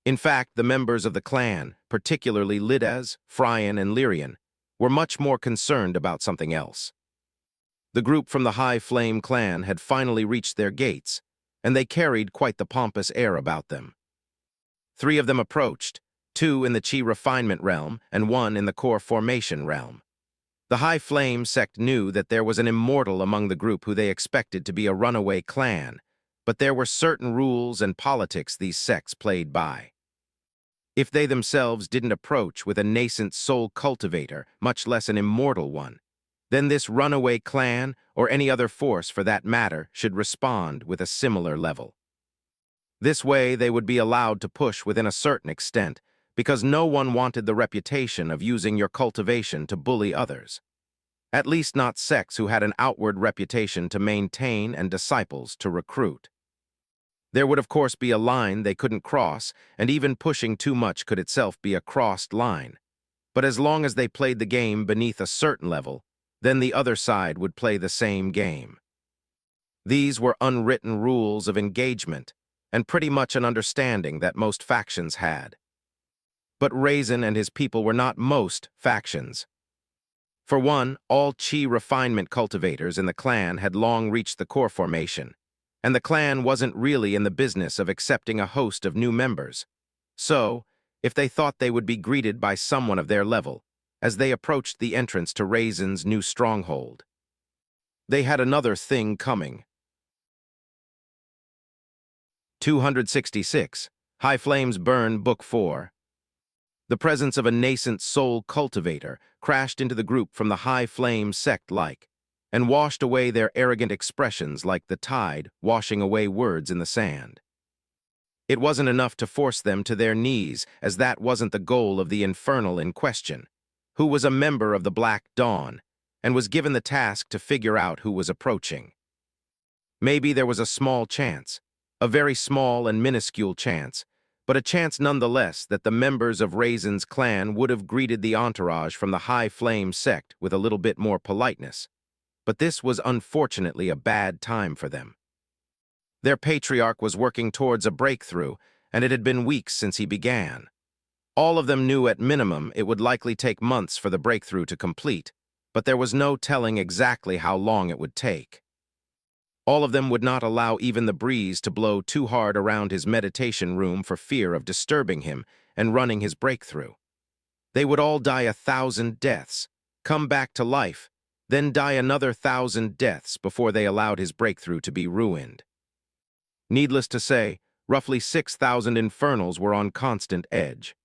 S1: In fact, the members of the clan, particularly Lidaz, Fryan, and Lyrian, were much more concerned about something else. The group from the High Flame clan had finally reached their gates, and they carried quite the pompous air about them. 3 of them approached, 2 in the Chi refinement realm and 1 in the core formation realm. The High Flame sect knew that there was an immortal among the group who they expected to be a runaway clan, but there were certain rules and politics these sects played by. If they themselves didn't approach with a nascent soul cultivator, much less an immortal one, then this runaway clan, or any other force for that matter, should respond with a similar level. This way they would be allowed to push within a certain extent, because no one wanted the reputation of using your cultivation to bully others. At least not sects who had an outward reputation to maintain and disciples to recruit. There would of course be a line they couldn't cross, and even pushing too much could itself be a crossed line. But as long as they played the game beneath a certain level, then the other side would play the same game. These were unwritten rules of engagement, and pretty much an understanding that most factions had. But Raizen and his people were not most factions. For one, all Chi refinement cultivators in the clan had long reached the core formation, and the clan wasn't really in the business of accepting a host of new members. So, if they thought they would be greeted by someone of their level, as they approached the entrance to Raizen's new stronghold, they had another thing coming. 266. High Flames Burn, Book 4. The presence of a nascent soul cultivator crashed into the group from the High Flame sect-like, and washed away their arrogant expressions like the tide washing away words in the sand. It wasn't enough to force them to their knees, as that wasn't the goal of the Infernal in question, who was a member of the Black Dawn, and was given the task to figure out who was approaching. Maybe there was a small chance, a very small and minuscule chance, but a chance nonetheless that the members of Raizen's clan would have greeted the entourage from the High Flame sect with a little bit more politeness. But this was unfortunately a bad time for them. Their patriarch was working towards a breakthrough, and it had been weeks since he began. All of them knew at minimum it would likely take months for the breakthrough to complete, but there was no telling exactly how long it would take. All of them would not allow even the breeze to blow too hard around his meditation room for fear of disturbing him and running his breakthrough. They would all die 1,000 deaths, come back to life, then die another 1,000 deaths before they allowed his breakthrough to be ruined. Needless to say, roughly 6,000 Infernals were on constant edge.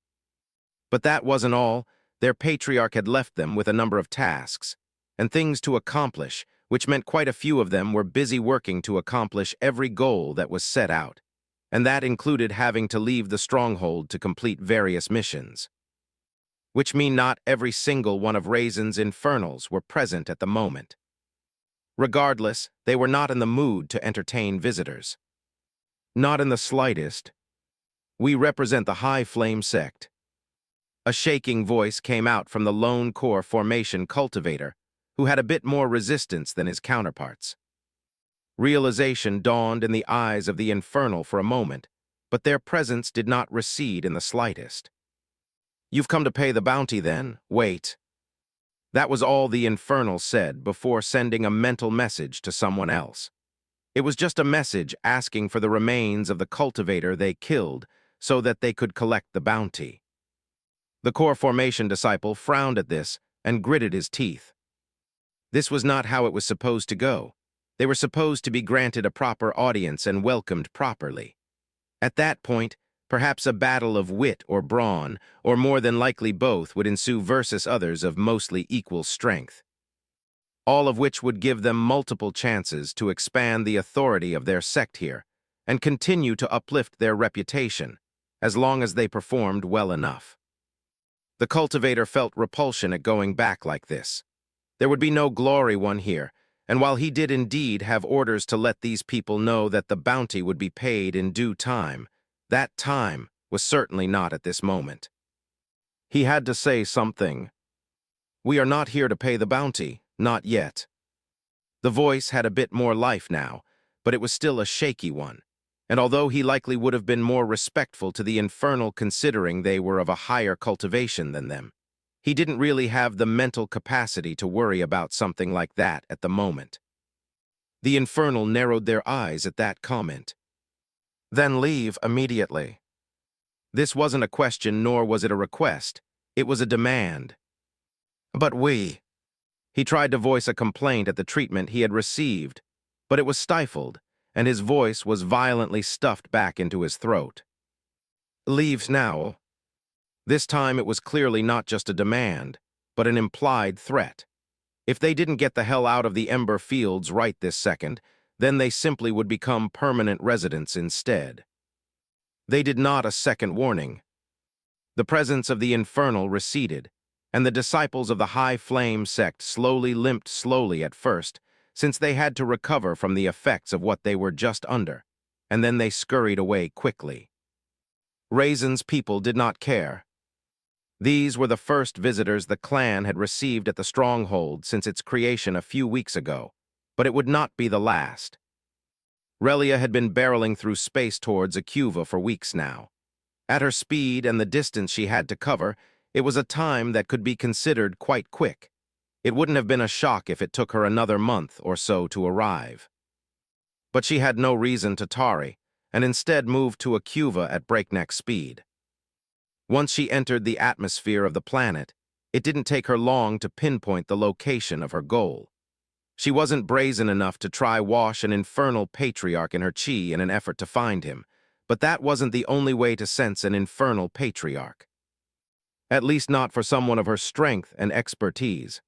S1: But that wasn't all. Their patriarch had left them with a number of tasks and things to accomplish, which meant quite a few of them were busy working to accomplish every goal that was set out, and that included having to leave the stronghold to complete various missions. Which mean not every single one of Raizen's Infernals were present at the moment. Regardless, they were not in the mood to entertain visitors. Not in the slightest. We represent the High Flame sect. A shaking voice came out from the lone core formation cultivator, who had a bit more resistance than his counterparts. Realization dawned in the eyes of the Infernal for a moment, but their presence did not recede in the slightest. You've come to pay the bounty then? Wait. That was all the Infernal said before sending a mental message to someone else. It was just a message asking for the remains of the cultivator they killed so that they could collect the bounty. The core formation disciple frowned at this and gritted his teeth. This was not how it was supposed to go. They were supposed to be granted a proper audience and welcomed properly. At that point, perhaps a battle of wit or brawn, or more than likely both, would ensue versus others of mostly equal strength, all of which would give them multiple chances to expand the authority of their sect here and continue to uplift their reputation, as long as they performed well enough. The cultivator felt repulsion at going back like this. There would be no glory won here, and while he did indeed have orders to let these people know that the bounty would be paid in due time, that time was certainly not at this moment. He had to say something. "We are not here to pay the bounty, not yet." The voice had a bit more life now, but it was still a shaky one, and although he likely would have been more respectful to the Infernal considering they were of a higher cultivation than them, he didn't really have the mental capacity to worry about something like that at the moment. The Infernal narrowed their eyes at that comment. "Then leave immediately." This wasn't a question nor was it a request. It was a demand. "But we—" He tried to voice a complaint at the treatment he had received, but it was stifled, and his voice was violently stuffed back into his throat. "Leaves now." This time it was clearly not just a demand, but an implied threat. If they didn't get the hell out of the Ember Fields right this second, then they simply would become permanent residents instead. They did not a second warning. The presence of the Infernal receded, and the disciples of the High Flame sect limped slowly at first, since they had to recover from the effects of what they were just under, and then they scurried away quickly. Raizen's people did not care. These were the first visitors the clan had received at the stronghold since its creation a few weeks ago, but it would not be the last. Relia had been barreling through space towards Acuva for weeks now. At her speed and the distance she had to cover, it was a time that could be considered quite quick. It wouldn't have been a shock if it took her another month or so to arrive. But she had no reason to tarry, and instead moved to Acuva at breakneck speed. Once she entered the atmosphere of the planet, it didn't take her long to pinpoint the location of her goal. She wasn't brazen enough to try wash an infernal patriarch in her chi in an effort to find him, but that wasn't the only way to sense an infernal patriarch. At least not for someone of her strength and expertise.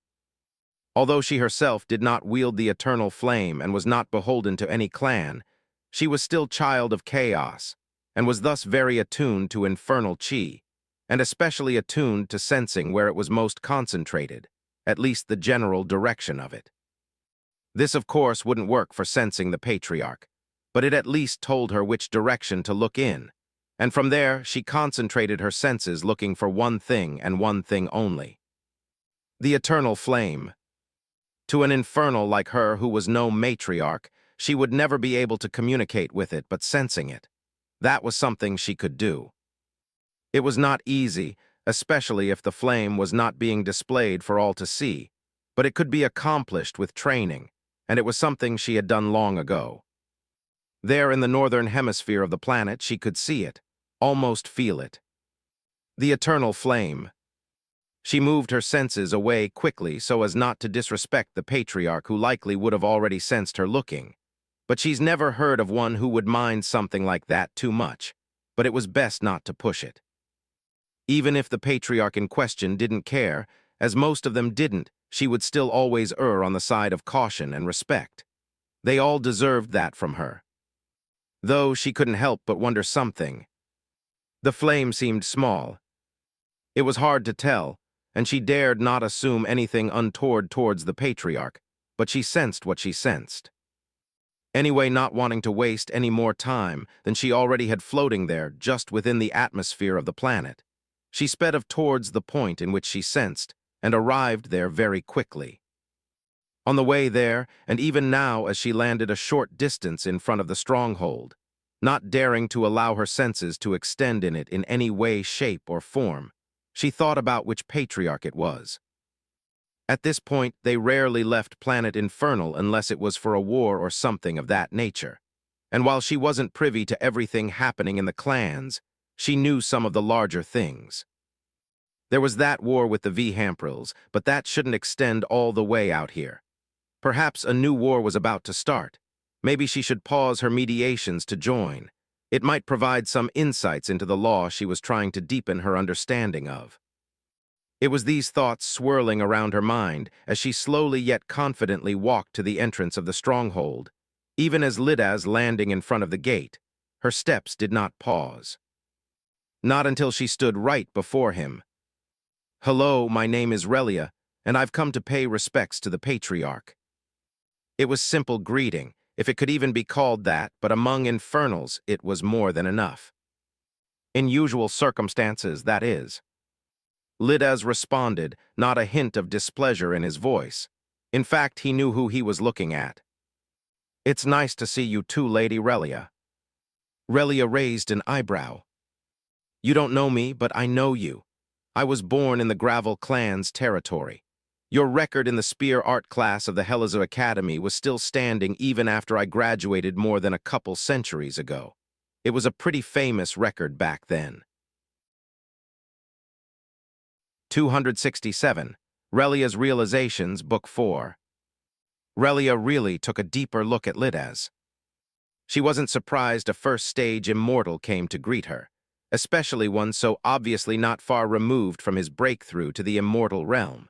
S1: Although she herself did not wield the eternal flame and was not beholden to any clan, she was still child of chaos, and was thus very attuned to infernal chi, and especially attuned to sensing where it was most concentrated, at least the general direction of it. This, of course, wouldn't work for sensing the patriarch, but it at least told her which direction to look in, and from there she concentrated her senses looking for one thing and one thing only. The eternal flame. To an infernal like her who was no matriarch, she would never be able to communicate with it but sensing it. That was something she could do. It was not easy, especially if the flame was not being displayed for all to see, but it could be accomplished with training, and it was something she had done long ago. There in the northern hemisphere of the planet, she could see it, almost feel it. The eternal flame. She moved her senses away quickly so as not to disrespect the patriarch who likely would have already sensed her looking. But she's never heard of one who would mind something like that too much, but it was best not to push it. Even if the patriarch in question didn't care, as most of them didn't, she would still always err on the side of caution and respect. They all deserved that from her. Though she couldn't help but wonder something. The flame seemed small. It was hard to tell, and she dared not assume anything untoward towards the patriarch, but she sensed what she sensed. Anyway, not wanting to waste any more time than she already had floating there just within the atmosphere of the planet, she sped towards the point in which she sensed, and arrived there very quickly. On the way there, and even now as she landed a short distance in front of the stronghold, not daring to allow her senses to extend in it in any way, shape, or form, She thought about which patriarch it was. At this point, they rarely left planet Infernal unless it was for a war or something of that nature. And while she wasn't privy to everything happening in the clans, she knew some of the larger things. There was that war with the Vamprils, but that shouldn't extend all the way out here. Perhaps a new war was about to start. Maybe she should pause her mediations to join. It might provide some insights into the law she was trying to deepen her understanding of. It was these thoughts swirling around her mind as she slowly yet confidently walked to the entrance of the stronghold. Even as Lidaz landing in front of the gate, her steps did not pause. Not until she stood right before him. "Hello, my name is Relia, and I've come to pay respects to the patriarch." It was simple greeting, if it could even be called that, but among Infernals it was more than enough. In usual circumstances, that is. Lidaz responded, not a hint of displeasure in his voice. In fact, he knew who he was looking at. "It's nice to see you too, Lady Relia." Relia raised an eyebrow. "You don't know me, but I know you. I was born in the Gravel clan's territory. Your record in the Spear Art class of the Hellazar Academy was still standing even after I graduated more than a couple centuries ago. It was a pretty famous record back then." 267. Relia's Realizations, Book 4. Relia really took a deeper look at Lidaz. She wasn't surprised a first-stage immortal came to greet her, especially one so obviously not far removed from his breakthrough to the immortal realm.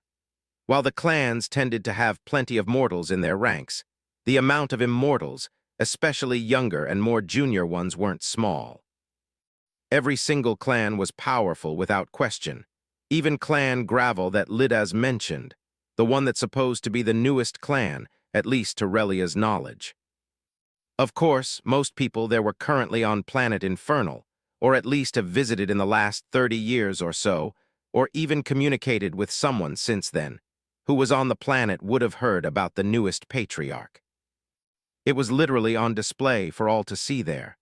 S1: While the clans tended to have plenty of mortals in their ranks, the amount of immortals, especially younger and more junior ones, weren't small. Every single clan was powerful without question. Even Clan Gravel that Lidaz mentioned, the one that's supposed to be the newest clan, at least to Relia's knowledge. Of course, most people there were currently on planet Infernal, or at least have visited in the last 30 years or so, or even communicated with someone since then, who was on the planet would have heard about the newest patriarch. It was literally on display for all to see there.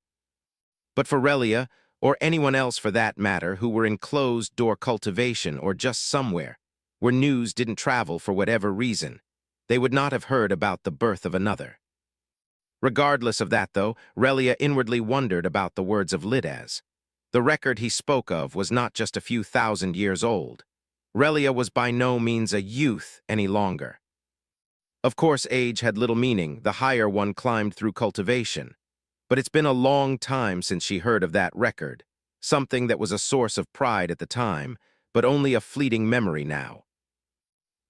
S1: But for Relia, or anyone else for that matter who were in closed-door cultivation or just somewhere, where news didn't travel for whatever reason, they would not have heard about the birth of another. Regardless of that, though, Relia inwardly wondered about the words of Lidaz. The record he spoke of was not just a few thousand years old. Relia was by no means a youth any longer. Of course, age had little meaning the higher one climbed through cultivation. But it's been a long time since she heard of that record, something that was a source of pride at the time, but only a fleeting memory now.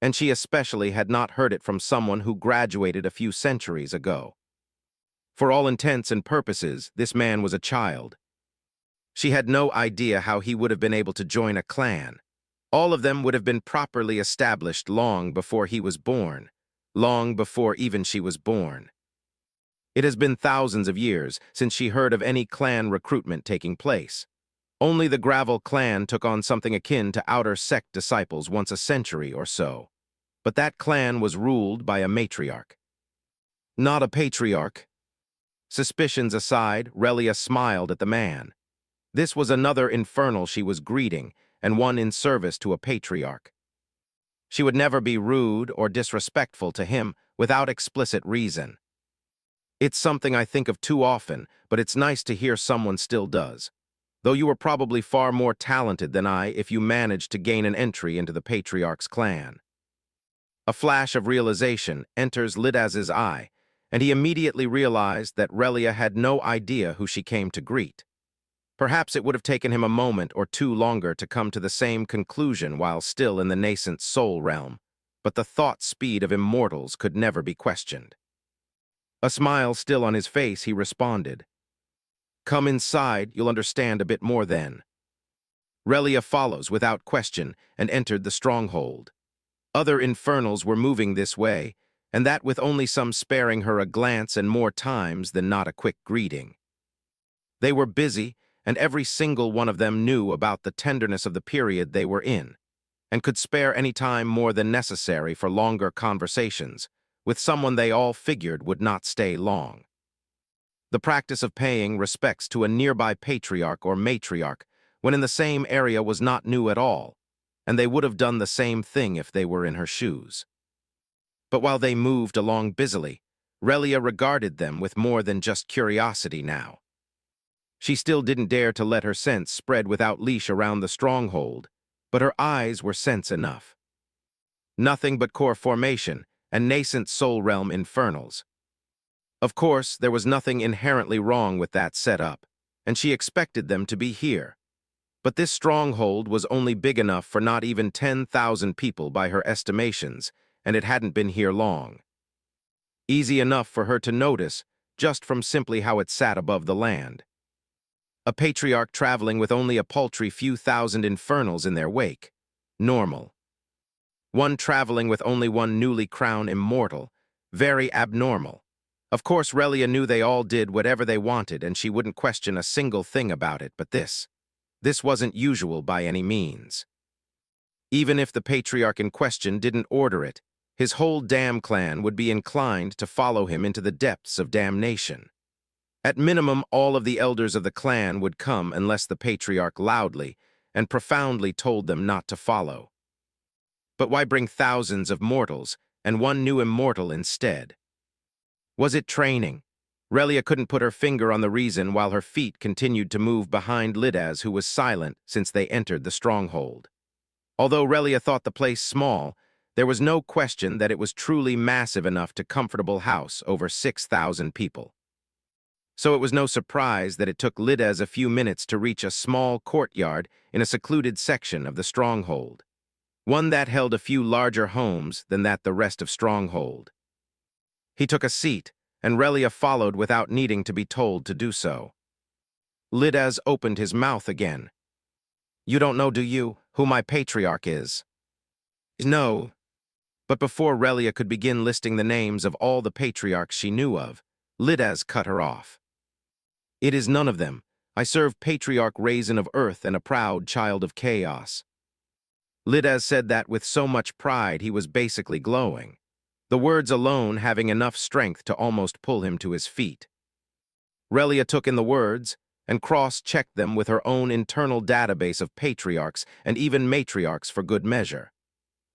S1: And she especially had not heard it from someone who graduated a few centuries ago. For all intents and purposes, this man was a child. She had no idea how he would have been able to join a clan. All of them would have been properly established long before he was born, long before even she was born. It has been thousands of years since she heard of any clan recruitment taking place. Only the Gravel clan took on something akin to outer sect disciples once a century or so. But that clan was ruled by a matriarch. Not a patriarch. Suspicions aside, Relia smiled at the man. This was another Infernal she was greeting, and one in service to a patriarch. She would never be rude or disrespectful to him without explicit reason. It's something I think of too often, but it's nice to hear someone still does. Though you were probably far more talented than I if you managed to gain an entry into the Patriarch's clan. A flash of realization enters Lidaz's eye, and he immediately realized that Relia had no idea who she came to greet. Perhaps it would have taken him a moment or two longer to come to the same conclusion while still in the nascent soul realm, but the thought speed of immortals could never be questioned. A smile still on his face, he responded, "Come inside, you'll understand a bit more then." Relia follows without question and entered the stronghold. Other Infernals were moving this way, and that with only some sparing her a glance and more times than not a quick greeting. They were busy, and every single one of them knew about the tenderness of the period they were in, and could spare any time more than necessary for longer conversations, with someone they all figured would not stay long. The practice of paying respects to a nearby patriarch or matriarch when in the same area was not new at all, and they would have done the same thing if they were in her shoes. But while they moved along busily, Relia regarded them with more than just curiosity now. She still didn't dare to let her sense spread without leash around the stronghold, but her eyes were sense enough. Nothing but core formation and nascent soul realm infernals. Of course, there was nothing inherently wrong with that setup, and she expected them to be here. But this stronghold was only big enough for not even 10,000 people by her estimations, and it hadn't been here long. Easy enough for her to notice, just from simply how it sat above the land. A patriarch traveling with only a paltry few thousand infernals in their wake. Normal. One traveling with only one newly crowned immortal. Very abnormal. Of course, Relia knew they all did whatever they wanted, and she wouldn't question a single thing about it, but this wasn't usual by any means. Even if the patriarch in question didn't order it, his whole damn clan would be inclined to follow him into the depths of damnation. At minimum, all of the elders of the clan would come unless the patriarch loudly and profoundly told them not to follow. But why bring thousands of mortals and one new immortal instead? Was it training? Relia couldn't put her finger on the reason while her feet continued to move behind Lidaz, who was silent since they entered the stronghold. Although Relia thought the place small, there was no question that it was truly massive enough to comfortable house over 6,000 people. So it was no surprise that it took Lidaz a few minutes to reach a small courtyard in a secluded section of the stronghold. One that held a few larger homes than that the rest of stronghold. He took a seat, and Relia followed without needing to be told to do so. Lidaz opened his mouth again. "You don't know, do you, who my patriarch is?" "No." But before Relia could begin listing the names of all the patriarchs she knew of, Lidaz cut her off. "It is none of them. I serve Patriarch Raizen of Earth and a proud child of chaos." Lidaz said that with so much pride he was basically glowing, the words alone having enough strength to almost pull him to his feet. Relia took in the words and cross-checked them with her own internal database of patriarchs and even matriarchs for good measure.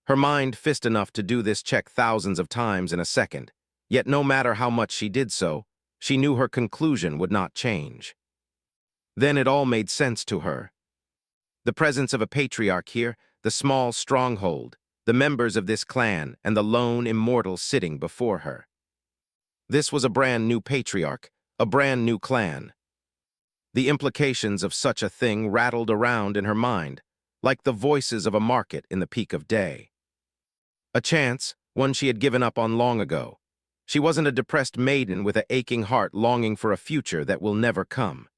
S1: Her mind fist enough to do this check thousands of times in a second, yet no matter how much she did so, she knew her conclusion would not change. Then it all made sense to her. The presence of a patriarch here, the small stronghold, the members of this clan, and the lone immortal sitting before her. This was a brand new patriarch, a brand new clan. The implications of such a thing rattled around in her mind, like the voices of a market in the peak of day. A chance, one she had given up on long ago. She wasn't a depressed maiden with an aching heart longing for a future that will never come.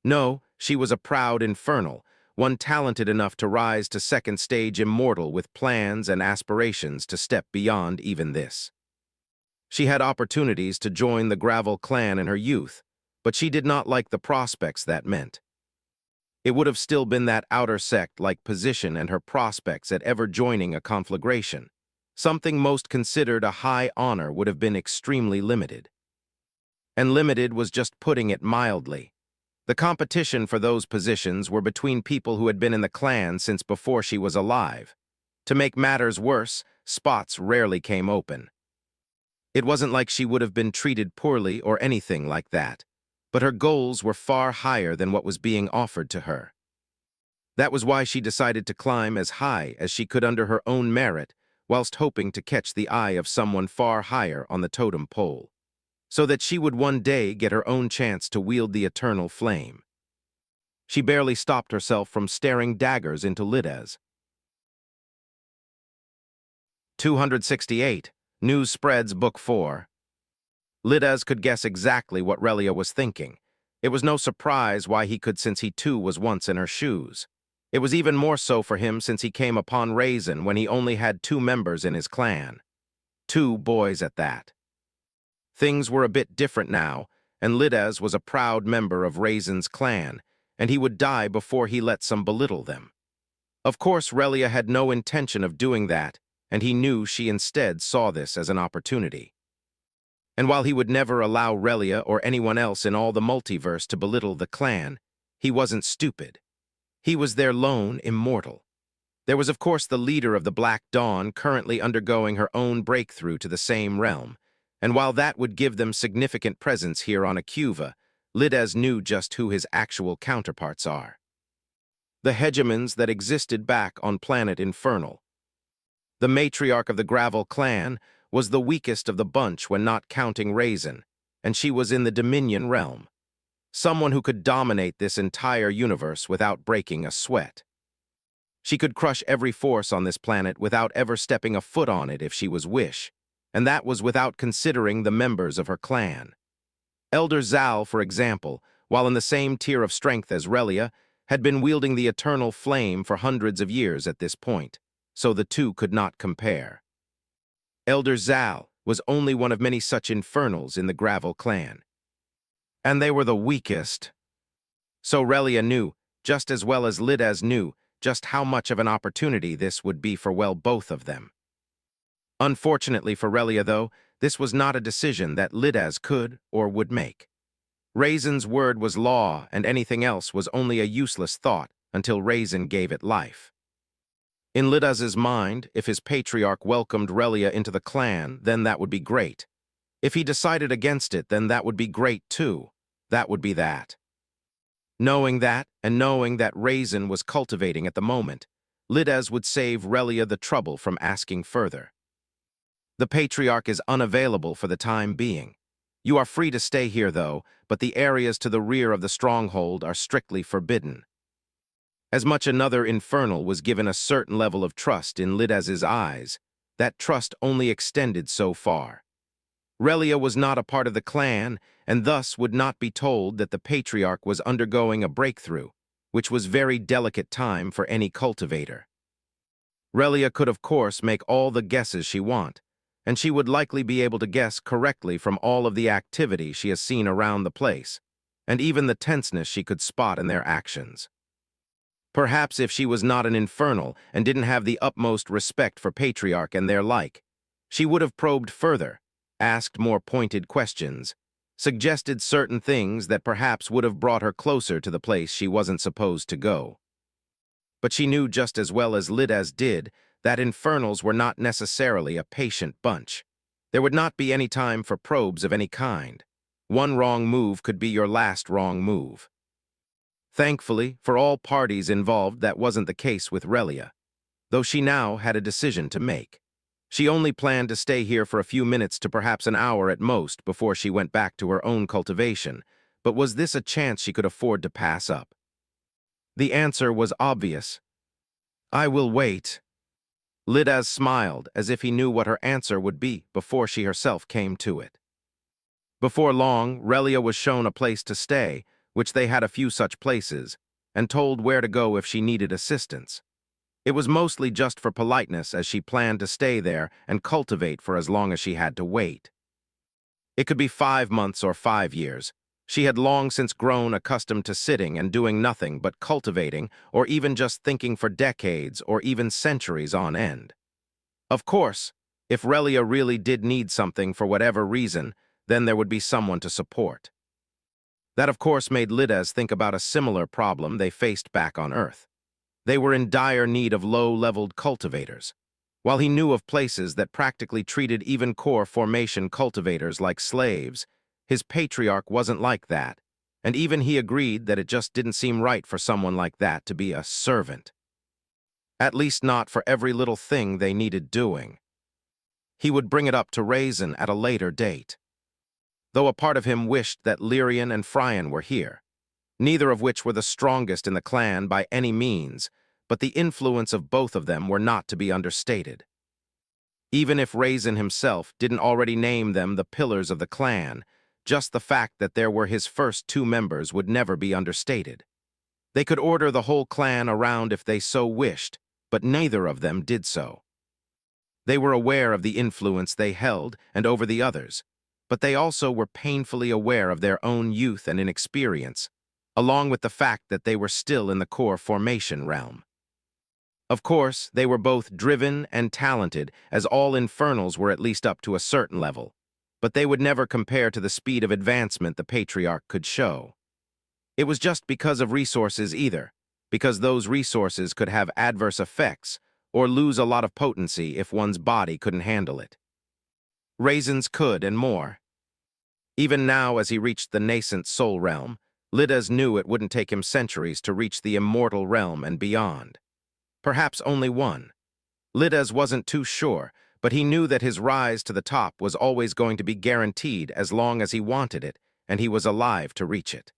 S1: No, she was a proud infernal, one talented enough to rise to second stage immortal with plans and aspirations to step beyond even this. She had opportunities to join the Gravel clan in her youth, but she did not like the prospects that meant. It would have still been that outer sect-like position and her prospects at ever joining a conflagration. Something most considered a high honor would have been extremely limited. And limited was just putting it mildly. The competition for those positions were between people who had been in the clan since before she was alive. To make matters worse, spots rarely came open. It wasn't like she would have been treated poorly or anything like that, but her goals were far higher than what was being offered to her. That was why she decided to climb as high as she could under her own merit, whilst hoping to catch the eye of someone far higher on the totem pole, so that she would one day get her own chance to wield the eternal flame. She barely stopped herself from staring daggers into Lidaz. 268. News Spreads Book 4. Lidaz could guess exactly what Relia was thinking. It was no surprise why he could, since he too was once in her shoes. It was even more so for him since he came upon Raizen when he only had 2 members in his clan. 2 boys at that. Things were a bit different now, and Lidaz was a proud member of Raizen's clan, and he would die before he let some belittle them. Of course, Relia had no intention of doing that, and he knew she instead saw this as an opportunity. And while he would never allow Relia or anyone else in all the multiverse to belittle the clan, he wasn't stupid. He was their lone immortal. There was, of course, the leader of the Black Dawn currently undergoing her own breakthrough to the same realm, and while that would give them significant presence here on Acuva, Lidaz knew just who his actual counterparts are. The hegemons that existed back on planet Infernal. The matriarch of the Gravel clan was the weakest of the bunch when not counting Raizen, and she was in the Dominion realm. Someone who could dominate this entire universe without breaking a sweat. She could crush every force on this planet without ever stepping a foot on it if she was wish, and that was without considering the members of her clan. Elder Zal, for example, while in the same tier of strength as Relia, had been wielding the eternal flame for hundreds of years at this point, so the two could not compare. Elder Zal was only one of many such infernals in the Gravel clan. And they were the weakest. So Relia knew, just as well as Lidaz knew, just how much of an opportunity this would be for, well, both of them. Unfortunately for Relia, though, this was not a decision that Lidaz could or would make. Raizen's word was law, and anything else was only a useless thought until Raizen gave it life. In Lidaz's mind, if his patriarch welcomed Relia into the clan, then that would be great. If he decided against it, then that would be great too. That would be that. Knowing that, and knowing that Raizen was cultivating at the moment, Lidaz would save Relia the trouble from asking further. The patriarch is unavailable for the time being. You are free to stay here, though, but the areas to the rear of the stronghold are strictly forbidden. As much another Infernal was given a certain level of trust in Lidaz's eyes, that trust only extended so far. Relia was not a part of the clan, and thus would not be told that the patriarch was undergoing a breakthrough, which was very delicate time for any cultivator. Relia could, of course, make all the guesses she want, and she would likely be able to guess correctly from all of the activity she has seen around the place, and even the tenseness she could spot in their actions. Perhaps if she was not an Infernal and didn't have the utmost respect for Patriarch and their like, she would have probed further, asked more pointed questions, suggested certain things that perhaps would have brought her closer to the place she wasn't supposed to go. But she knew just as well as Lidaz did that Infernals were not necessarily a patient bunch. There would not be any time for probes of any kind. One wrong move could be your last wrong move. Thankfully, for all parties involved, that wasn't the case with Relia, though she now had a decision to make. She only planned to stay here for a few minutes to perhaps an hour at most before she went back to her own cultivation, but was this a chance she could afford to pass up? The answer was obvious. I will wait. Lidaz smiled as if he knew what her answer would be before she herself came to it. Before long, Relia was shown a place to stay, which they had a few such places, and told where to go if she needed assistance. It was mostly just for politeness, as she planned to stay there and cultivate for as long as she had to wait. It could be 5 months or 5 years. She had long since grown accustomed to sitting and doing nothing but cultivating, or even just thinking for decades or even centuries on end. Of course, if Relia really did need something for whatever reason, then there would be someone to support. That, of course, made Lidaz think about a similar problem they faced back on Earth. They were in dire need of low-leveled cultivators. While he knew of places that practically treated even core formation cultivators like slaves, his patriarch wasn't like that, and even he agreed that it just didn't seem right for someone like that to be a servant. At least not for every little thing they needed doing. He would bring it up to Raizen at a later date. Though a part of him wished that Lyrian and Fryan were here, neither of which were the strongest in the clan by any means, but the influence of both of them were not to be understated. Even if Raizen himself didn't already name them the pillars of the clan, just the fact that there were his first 2 members would never be understated. They could order the whole clan around if they so wished, but neither of them did so. They were aware of the influence they held and over the others, but they also were painfully aware of their own youth and inexperience, along with the fact that they were still in the core formation realm. Of course, they were both driven and talented, as all Infernals were at least up to a certain level, but they would never compare to the speed of advancement the Patriarch could show. It was just because of resources either. because those resources could have adverse effects or lose a lot of potency if one's body couldn't handle it. Raisens could, and more. Even now, as he reached the nascent soul realm, Lidas knew it wouldn't take him centuries to reach the immortal realm and beyond. Perhaps only one. Lidas wasn't too sure, but he knew that his rise to the top was always going to be guaranteed as long as he wanted it, and he was alive to reach it.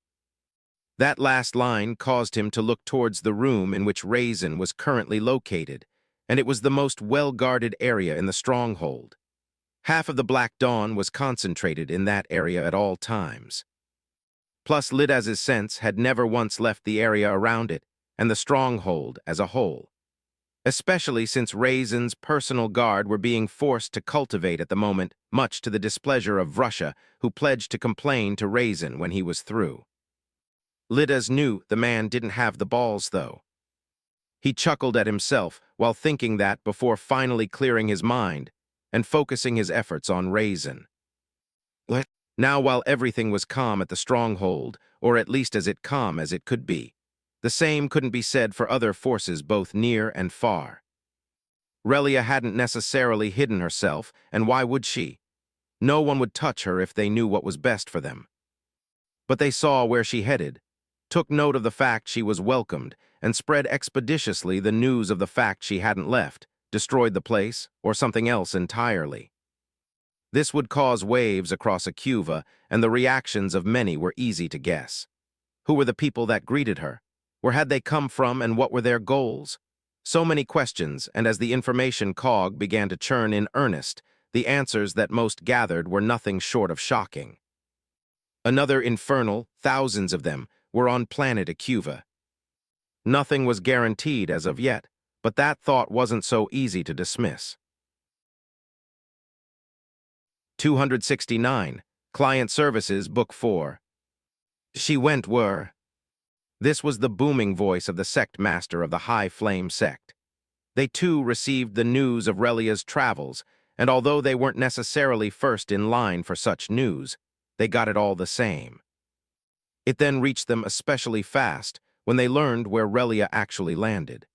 S1: That last line caused him to look towards the room in which Raizen was currently located, and it was the most well-guarded area in the stronghold. Half of the Black Dawn was concentrated in that area at all times. Plus, Lidas's sense had never once left the area around it, and the stronghold as a whole. Especially since Raizen's personal guard were being forced to cultivate at the moment, much to the displeasure of Russia, who pledged to complain to Raizen when he was through. Lidas knew the man didn't have the balls, though. He chuckled at himself while thinking that before finally clearing his mind and focusing his efforts on Raizen. Now, while everything was calm at the stronghold, or at least as calm as it could be, the same couldn't be said for other forces both near and far. Relia hadn't necessarily hidden herself, and why would she? No one would touch her if they knew what was best for them. But they saw where she headed, took note of the fact she was welcomed, and spread expeditiously the news of the fact she hadn't left, destroyed the place, or something else entirely. This would cause waves across Acuva, and the reactions of many were easy to guess. Who were the people that greeted her? Where had they come from, and what were their goals? So many questions, and as the information cog began to churn in earnest, the answers that most gathered were nothing short of shocking. Another Infernal, thousands of them, were on planet Acuva. Nothing was guaranteed as of yet, but that thought wasn't so easy to dismiss. 269, Client Services, Book 4. She went were. This was the booming voice of the sect master of the High Flame sect. They too received the news of Relia's travels, and although they weren't necessarily first in line for such news, they got it all the same. It then reached them especially fast when they learned where Relia actually landed.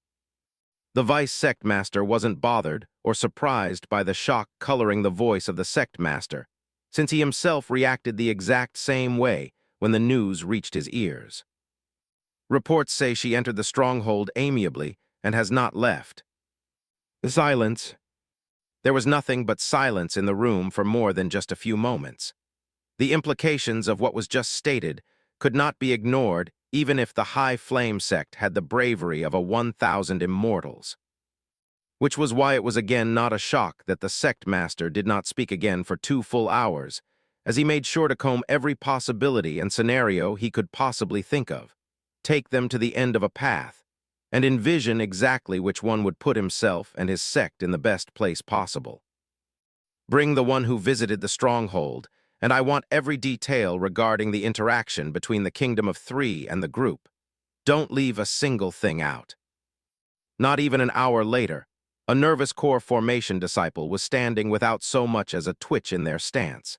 S1: The vice sect master wasn't bothered or surprised by the shock coloring the voice of the sect master, since he himself reacted the exact same way when the news reached his ears. Reports say she entered the stronghold amiably and has not left. Silence. There was nothing but silence in the room for more than just a few moments. The implications of what was just stated could not be ignored even if the High Flame sect had the bravery of 1,000 immortals. Which was why it was again not a shock that the sect master did not speak again for 2 full hours, as he made sure to comb every possibility and scenario he could possibly think of, take them to the end of a path, and envision exactly which one would put himself and his sect in the best place possible. Bring the one who visited the stronghold, and I want every detail regarding the interaction between the Kingdom of Three and the group. Don't leave a single thing out. Not even an hour later, a nervous core formation disciple was standing without so much as a twitch in their stance,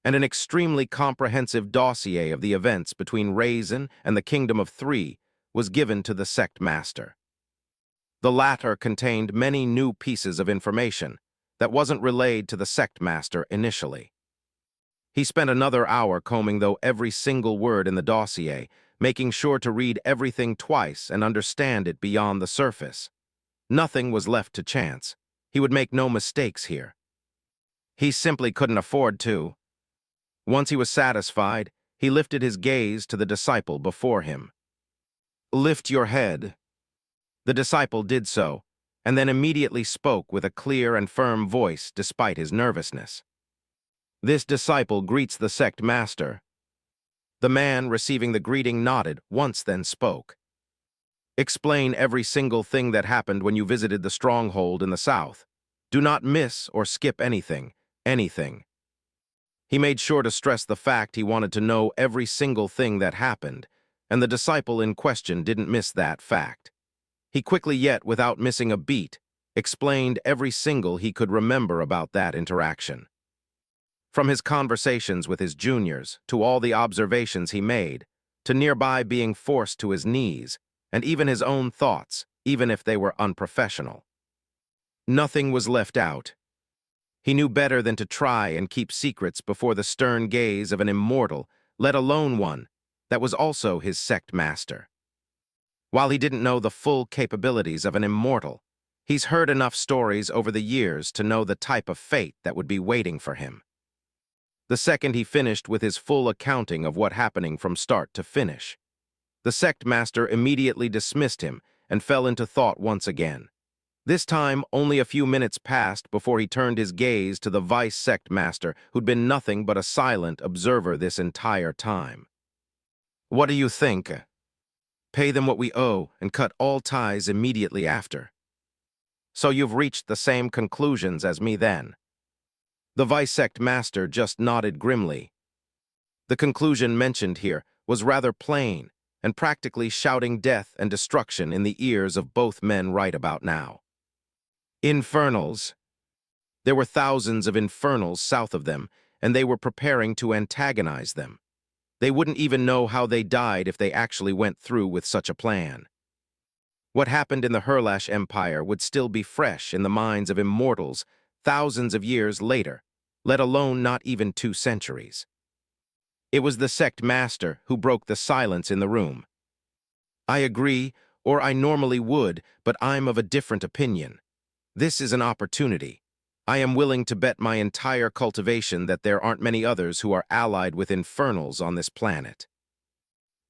S1: and an extremely comprehensive dossier of the events between Raizen and the Kingdom of Three was given to the sect master. The latter contained many new pieces of information that wasn't relayed to the sect master initially. He spent another hour combing through every single word in the dossier, making sure to read everything twice and understand it beyond the surface. Nothing was left to chance. He would make no mistakes here. He simply couldn't afford to. Once he was satisfied, he lifted his gaze to the disciple before him. "Lift your head." The disciple did so, and then immediately spoke with a clear and firm voice despite his nervousness. This disciple greets the sect master. The man receiving the greeting nodded once, then spoke. Explain every single thing that happened when you visited the stronghold in the south. Do not miss or skip anything, anything. He made sure to stress the fact he wanted to know every single thing that happened, and the disciple in question didn't miss that fact. He quickly, yet without missing a beat, explained every single he could remember about that interaction. From his conversations with his juniors, to all the observations he made, to nearby being forced to his knees, and even his own thoughts, even if they were unprofessional. Nothing was left out. He knew better than to try and keep secrets before the stern gaze of an immortal, let alone one that was also his sect master. While he didn't know the full capabilities of an immortal, he's heard enough stories over the years to know the type of fate that would be waiting for him. The second he finished with his full accounting of what happening from start to finish, the sect master immediately dismissed him and fell into thought once again. This time, only a few minutes passed before he turned his gaze to the vice sect master, who'd been nothing but a silent observer this entire time. What do you think? Pay them what we owe and cut all ties immediately after. So you've reached the same conclusions as me then? The vice sect master just nodded grimly. The conclusion mentioned here was rather plain and practically shouting death and destruction in the ears of both men right about now. Infernals. There were thousands of infernals south of them, and they were preparing to antagonize them. They wouldn't even know how they died if they actually went through with such a plan. What happened in the Herlash Empire would still be fresh in the minds of immortals thousands of years later, let alone not even 2 centuries. It was the sect master who broke the silence in the room. I agree, or I normally would, but I'm of a different opinion. This is an opportunity. I am willing to bet my entire cultivation that there aren't many others who are allied with infernals on this planet.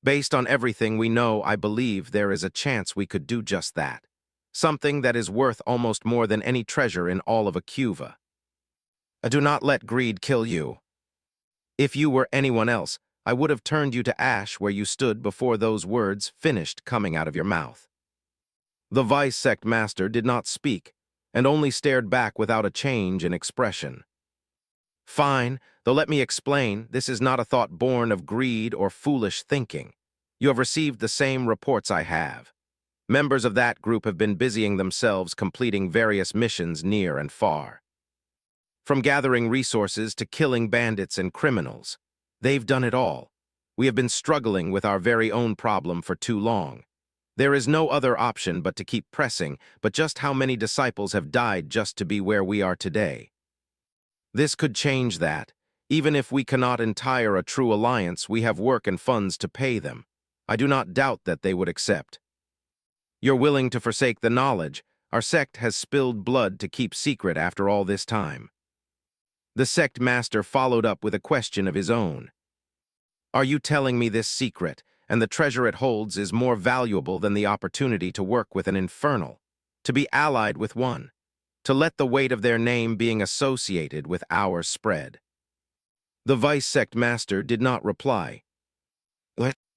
S1: Based on everything we know, I believe there is a chance we could do just that. Something that is worth almost more than any treasure in all of Acuva. Do not let greed kill you. If you were anyone else, I would have turned you to ash where you stood before those words finished coming out of your mouth. The vice sect master did not speak, and only stared back without a change in expression. Fine, though let me explain, this is not a thought born of greed or foolish thinking. You have received the same reports I have. Members of that group have been busying themselves completing various missions near and far. From gathering resources to killing bandits and criminals, they've done it all. We have been struggling with our very own problem for too long. There is no other option but to keep pressing, but just how many disciples have died just to be where we are today? This could change that. Even if we cannot entire a true alliance, we have work and funds to pay them. I do not doubt that they would accept. You're willing to forsake the knowledge. Our sect has spilled blood to keep secret after all this time. The sect master followed up with a question of his own. Are you telling me this secret, and the treasure it holds, is more valuable than the opportunity to work with an infernal, to be allied with one, to let the weight of their name being associated with ours spread? The vice sect master did not reply.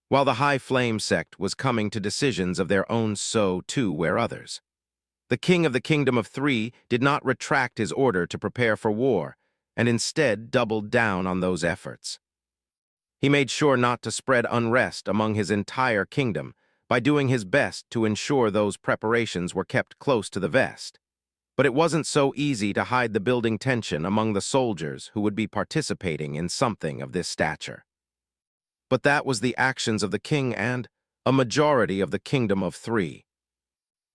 S1: While the High Flame sect was coming to decisions of their own, so too were others. The king of the Kingdom of Three did not retract his order to prepare for war, and instead doubled down on those efforts. He made sure not to spread unrest among his entire kingdom by doing his best to ensure those preparations were kept close to the vest. But it wasn't so easy to hide the building tension among the soldiers who would be participating in something of this stature. But that was the actions of the king and a majority of the Kingdom of Three.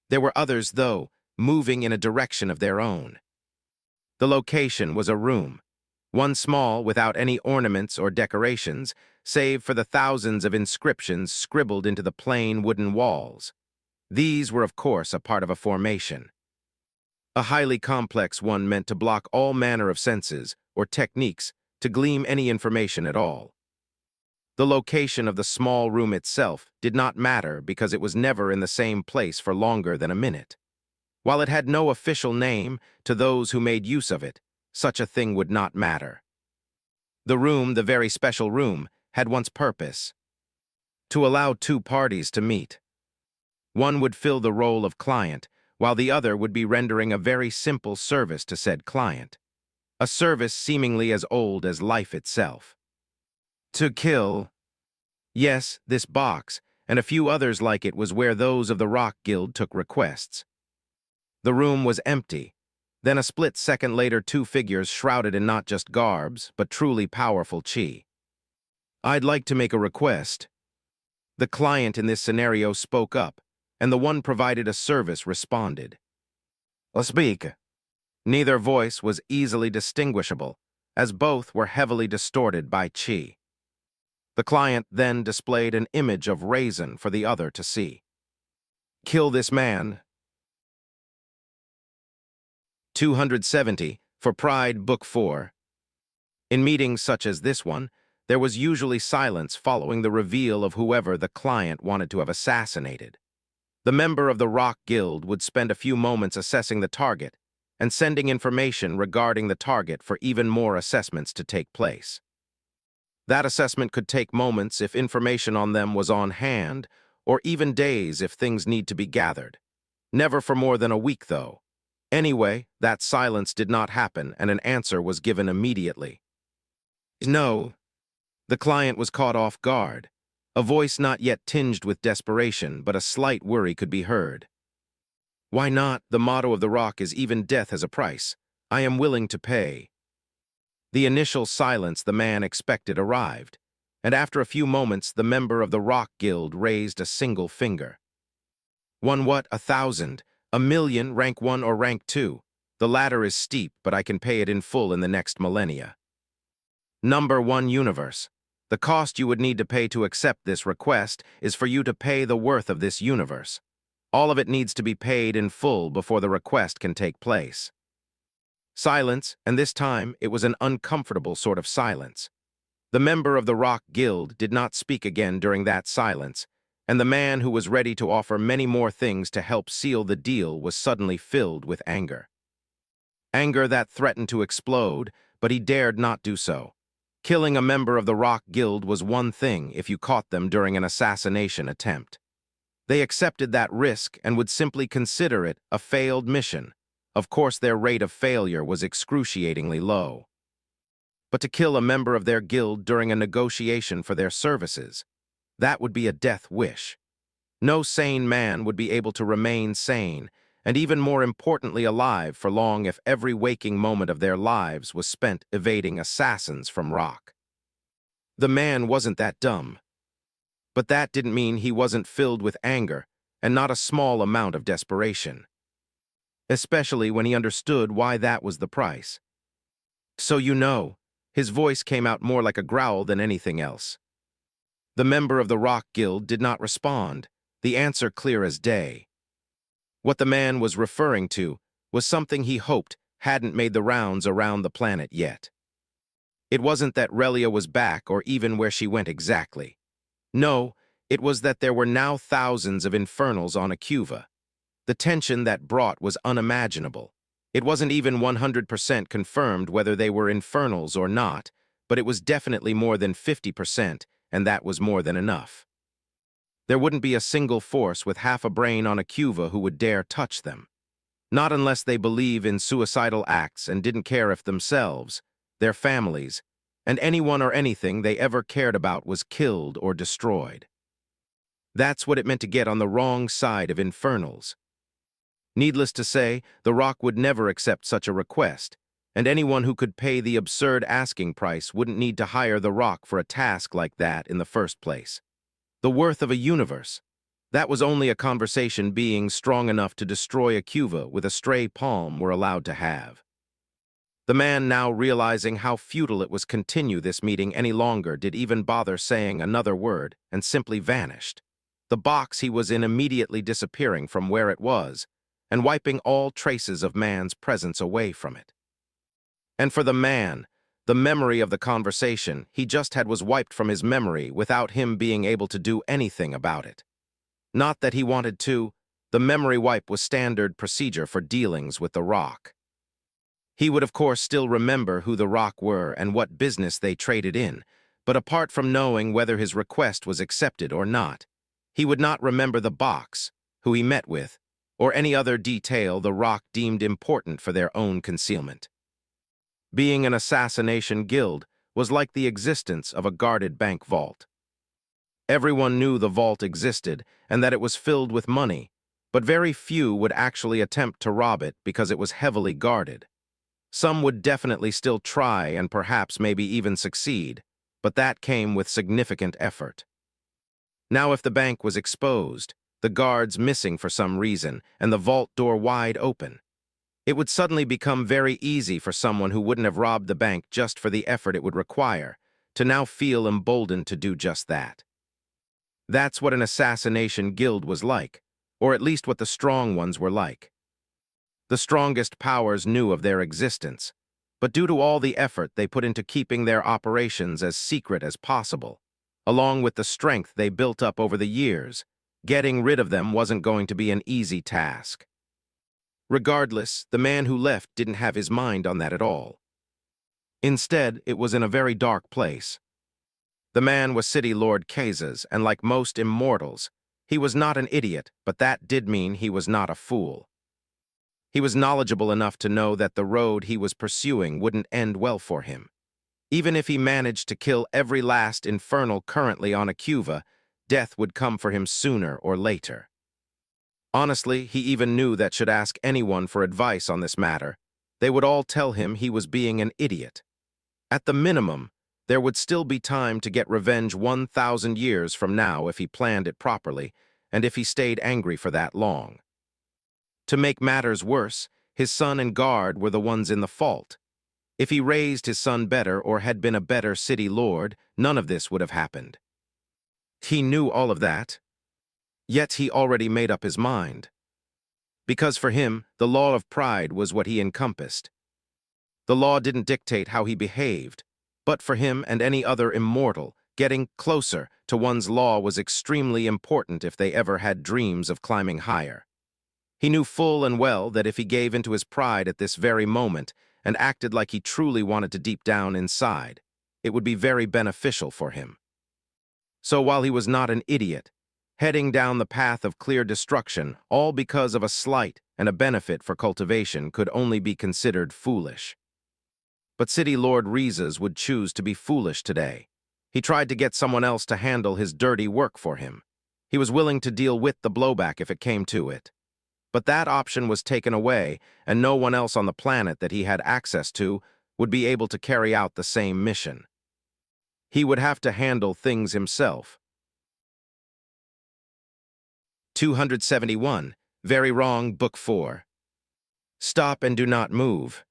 S1: There were others, though, moving in a direction of their own. The location was a room, one small without any ornaments or decorations, save for the thousands of inscriptions scribbled into the plain wooden walls. These were, of course, a part of a formation. A highly complex one meant to block all manner of senses or techniques to glean any information at all. The location of the small room itself did not matter because it was never in the same place for longer than a minute. While it had no official name, to those who made use of it, such a thing would not matter. The room, the very special room, had once purpose: to allow 2 parties to meet. One would fill the role of client, while the other would be rendering a very simple service to said client. A service seemingly as old as life itself. To kill. Yes, this box, and a few others like it, was where those of the Rock Guild took requests. The room was empty. Then a split second later, 2 figures shrouded in not just garbs, but truly powerful chi. I'd like to make a request. The client in this scenario spoke up, and the one provided a service responded. Speak. Neither voice was easily distinguishable, as both were heavily distorted by chi. The client then displayed an image of Raizen for the other to see. Kill this man. 270, for Pride, Book 4. In meetings such as this one, there was usually silence following the reveal of whoever the client wanted to have assassinated. The member of the Rock Guild would spend a few moments assessing the target and sending information regarding the target for even more assessments to take place. That assessment could take moments if information on them was on hand, or even days if things need to be gathered. Never for more than a week, though. Anyway, that silence did not happen, and an answer was given immediately. No. The client was caught off guard. A voice not yet tinged with desperation, but a slight worry could be heard. Why not? The motto of the Rock is even death has a price. I am willing to pay. The initial silence the man expected arrived, and after a few moments the member of the Rock Guild raised a single finger. One what? 1,000, 1,000,000, rank 1 or rank 2. The ladder is steep, but I can pay it in full in the next millennia. Number 1 universe. The cost you would need to pay to accept this request is for you to pay the worth of this universe. All of it needs to be paid in full before the request can take place. Silence, and this time it was an uncomfortable sort of silence. The member of the Rock Guild did not speak again during that silence, and the man who was ready to offer many more things to help seal the deal was suddenly filled with anger. Anger that threatened to explode, but he dared not do so. Killing a member of the Rock Guild was one thing if you caught them during an assassination attempt. They accepted that risk and would simply consider it a failed mission. Of course, their rate of failure was excruciatingly low. But to kill a member of their guild during a negotiation for their services, that would be a death wish. No sane man would be able to remain sane, and even more importantly alive for long if every waking moment of their lives was spent evading assassins from Rock. The man wasn't that dumb. But that didn't mean he wasn't filled with anger, and not a small amount of desperation. Especially when he understood why that was the price. So you know, his voice came out more like a growl than anything else. The member of the Rock Guild did not respond, the answer clear as day. What the man was referring to was something he hoped hadn't made the rounds around the planet yet. It wasn't that Relia was back or even where she went exactly. No, it was that there were now thousands of Infernals on Acuva. The tension that brought was unimaginable. It wasn't even 100% confirmed whether they were Infernals or not, but it was definitely more than 50%, and that was more than enough. There wouldn't be a single force with half a brain on Acuva who would dare touch them. Not unless they believe in suicidal acts and didn't care if themselves, their families, and anyone or anything they ever cared about was killed or destroyed. That's what it meant to get on the wrong side of Infernals. Needless to say, the Rock would never accept such a request, and anyone who could pay the absurd asking price wouldn't need to hire the Rock for a task like that in the first place. The worth of a universe. That was only a conversation being strong enough to destroy Acuva with a stray palm were allowed to have. The man, now realizing how futile it was continue this meeting any longer, did even bother saying another word and simply vanished. The box he was in immediately disappearing from where it was and wiping all traces of man's presence away from it. And for the man, the memory of the conversation he just had was wiped from his memory without him being able to do anything about it. Not that he wanted to, the memory wipe was standard procedure for dealings with the Rock. He would of course still remember who the Rock were and what business they traded in, but apart from knowing whether his request was accepted or not, he would not remember the box, who he met with, or any other detail the Rock deemed important for their own concealment. Being an assassination guild was like the existence of a guarded bank vault. Everyone knew the vault existed and that it was filled with money, but very few would actually attempt to rob it because it was heavily guarded. Some would definitely still try and perhaps maybe even succeed, but that came with significant effort. Now if the bank was exposed, the guards missing for some reason, and the vault door wide open, it would suddenly become very easy for someone who wouldn't have robbed the bank just for the effort it would require to now feel emboldened to do just that. That's what an assassination guild was like, or at least what the strong ones were like. The strongest powers knew of their existence, but due to all the effort they put into keeping their operations as secret as possible, along with the strength they built up over the years, getting rid of them wasn't going to be an easy task. Regardless, the man who left didn't have his mind on that at all. Instead, it was in a very dark place. The man was City Lord Kazas, and like most immortals, he was not an idiot, but that did mean he was not a fool. He was knowledgeable enough to know that the road he was pursuing wouldn't end well for him. Even if he managed to kill every last Infernal currently on Acuva, death would come for him sooner or later. Honestly, he even knew that should ask anyone for advice on this matter, they would all tell him he was being an idiot. At the minimum, there would still be time to get revenge 1,000 years from now if he planned it properly, and if he stayed angry for that long. To make matters worse, his son and guard were the ones in the fault. If he raised his son better or had been a better city lord, none of this would have happened. He knew all of that, yet he already made up his mind. Because for him, the law of pride was what he encompassed. The law didn't dictate how he behaved, but for him and any other immortal, getting closer to one's law was extremely important if they ever had dreams of climbing higher. He knew full and well that if he gave into his pride at this very moment and acted like he truly wanted to deep down inside, it would be very beneficial for him. So while he was not an idiot, heading down the path of clear destruction, all because of a slight and a benefit for cultivation, could only be considered foolish. But City Lord Raizen would choose to be foolish today. He tried to get someone else to handle his dirty work for him. He was willing to deal with the blowback if it came to it. But that option was taken away, and no one else on the planet that he had access to would be able to carry out the same mission. He would have to handle things himself. 271. Very Wrong, Book 4. Stop and do not move.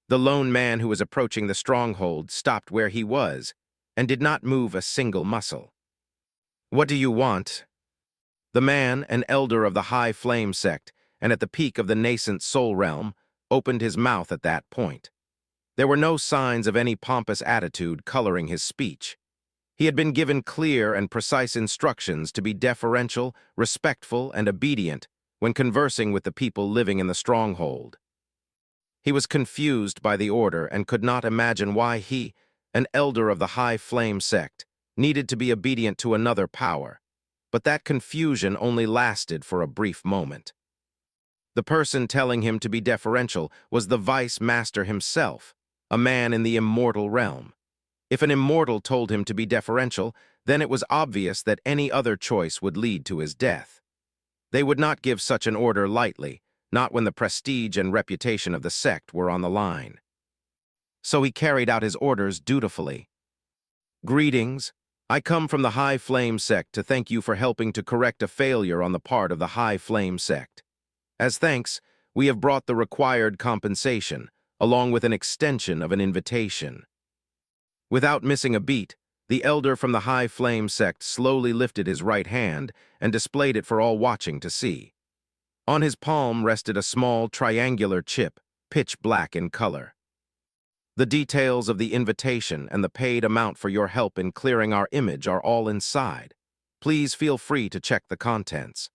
S1: The lone man who was approaching the stronghold stopped where he was and did not move a single muscle. What do you want? The man, an elder of the High Flame sect, and at the peak of the nascent soul realm, opened his mouth at that point. There were no signs of any pompous attitude coloring his speech. He had been given clear and precise instructions to be deferential, respectful, and obedient when conversing with the people living in the stronghold. He was confused by the order and could not imagine why he, an elder of the High Flame sect, needed to be obedient to another power. But that confusion only lasted for a brief moment. The person telling him to be deferential was the Vice Master himself, a man in the immortal realm. If an immortal told him to be deferential, then it was obvious that any other choice would lead to his death. They would not give such an order lightly, not when the prestige and reputation of the sect were on the line. So he carried out his orders dutifully. Greetings. I come from the High Flame sect to thank you for helping to correct a failure on the part of the High Flame sect. As thanks, we have brought the required compensation, along with an extension of an invitation. Without missing a beat, the elder from the High Flame sect slowly lifted his right hand and displayed it for all watching to see. On his palm rested a small triangular chip, pitch black in color. The details of the invitation and the paid amount for your help in clearing our image are all inside. Please feel free to check the contents.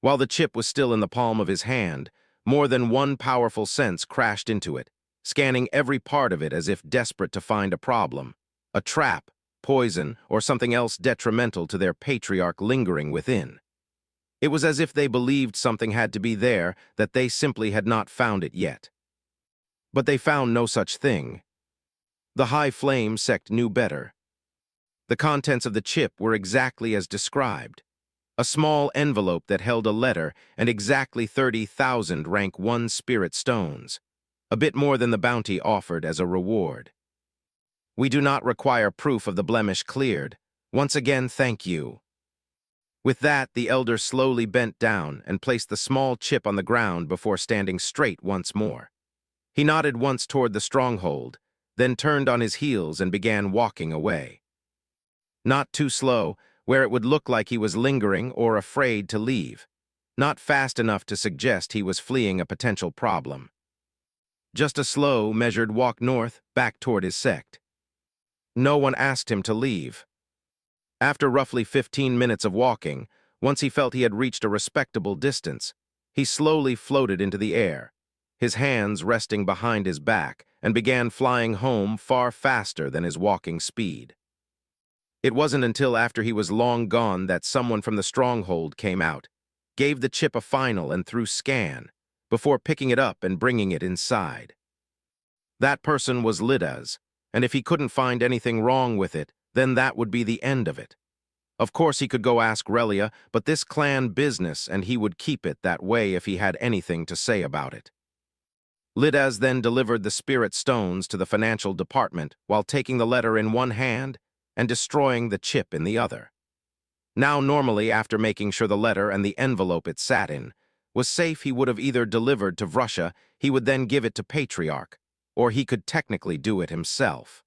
S1: While the chip was still in the palm of his hand, more than one powerful sense crashed into it, scanning every part of it as if desperate to find a problem, a trap, poison, or something else detrimental to their patriarch lingering within. It was as if they believed something had to be there that they simply had not found it yet. But they found no such thing. The High Flame sect knew better. The contents of the chip were exactly as described. A small envelope that held a letter and exactly 30,000 rank 1 spirit stones, a bit more than the bounty offered as a reward. We do not require proof of the blemish cleared. Once again, thank you." With that, the elder slowly bent down and placed the small chip on the ground before standing straight once more. He nodded once toward the stronghold, then turned on his heels and began walking away. Not too slow, where it would look like he was lingering or afraid to leave. Not fast enough to suggest he was fleeing a potential problem. Just a slow, measured walk north, back toward his sect. No one asked him to leave. After roughly 15 minutes of walking, once he felt he had reached a respectable distance, he slowly floated into the air, his hands resting behind his back, and began flying home far faster than his walking speed. It wasn't until after he was long gone that someone from the stronghold came out, gave the chip a final and through scan, before picking it up and bringing it inside. That person was Lidaz, and if he couldn't find anything wrong with it, then that would be the end of it. Of course he could go ask Relia, but this clan business, and he would keep it that way if he had anything to say about it. Lidaz then delivered the spirit stones to the financial department while taking the letter in one hand and destroying the chip in the other. Now normally, after making sure the letter and the envelope it sat in was safe, he would have either delivered to Vrusha, he would then give it to Patriarch, or he could technically do it himself.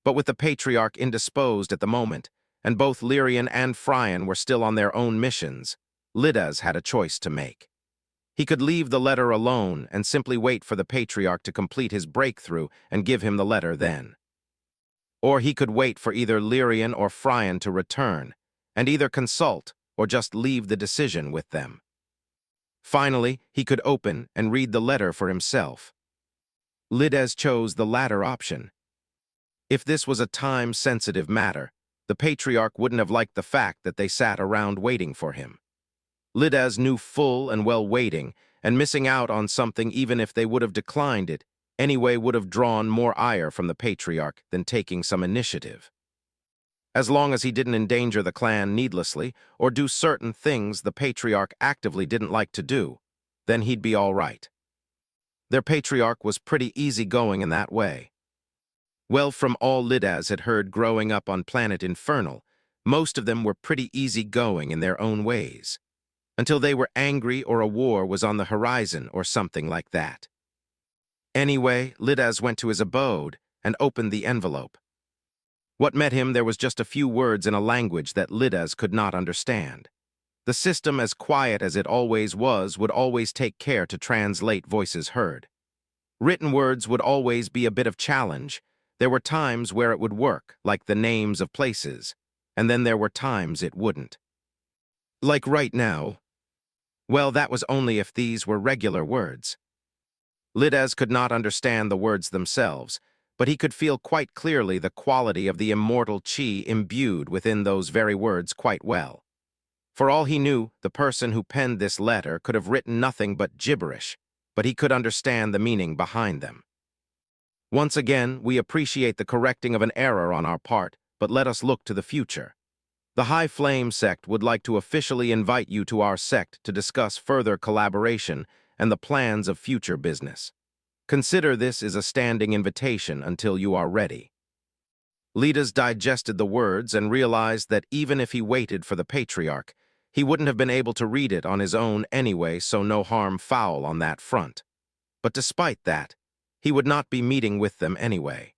S1: But with the Patriarch indisposed at the moment, and both Lyrian and Fryan were still on their own missions, Lidaz had a choice to make. He could leave the letter alone and simply wait for the Patriarch to complete his breakthrough and give him the letter then. Or he could wait for either Lyrian or Fryan to return, and either consult or just leave the decision with them. Finally, he could open and read the letter for himself. Lidaz chose the latter option. If this was a time-sensitive matter, the Patriarch wouldn't have liked the fact that they sat around waiting for him. Lidaz knew full and well waiting, and missing out on something even if they would have declined it, anyway would have drawn more ire from the Patriarch than taking some initiative. As long as he didn't endanger the clan needlessly or do certain things the Patriarch actively didn't like to do, then he'd be all right. Their Patriarch was pretty easygoing in that way. Well, from all Lidaz had heard growing up on planet Infernal, most of them were pretty easygoing in their own ways, until they were angry or a war was on the horizon or something like that. Anyway, Lidaz went to his abode and opened the envelope. What met him there was just a few words in a language that Lidaz could not understand. The system, as quiet as it always was, would always take care to translate voices heard. Written words would always be a bit of challenge. There were times where it would work, like the names of places, and then there were times it wouldn't. Like right now. Well, that was only if these were regular words. Lidaz could not understand the words themselves, but he could feel quite clearly the quality of the immortal chi imbued within those very words quite well. For all he knew, the person who penned this letter could have written nothing but gibberish, but he could understand the meaning behind them. Once again, we appreciate the correcting of an error on our part, but let us look to the future. The High Flame sect would like to officially invite you to our sect to discuss further collaboration and the plans of future business. Consider this as a standing invitation until you are ready. Lidaz digested the words and realized that even if he waited for the Patriarch, he wouldn't have been able to read it on his own anyway, so no harm foul on that front. But despite that, he would not be meeting with them anyway.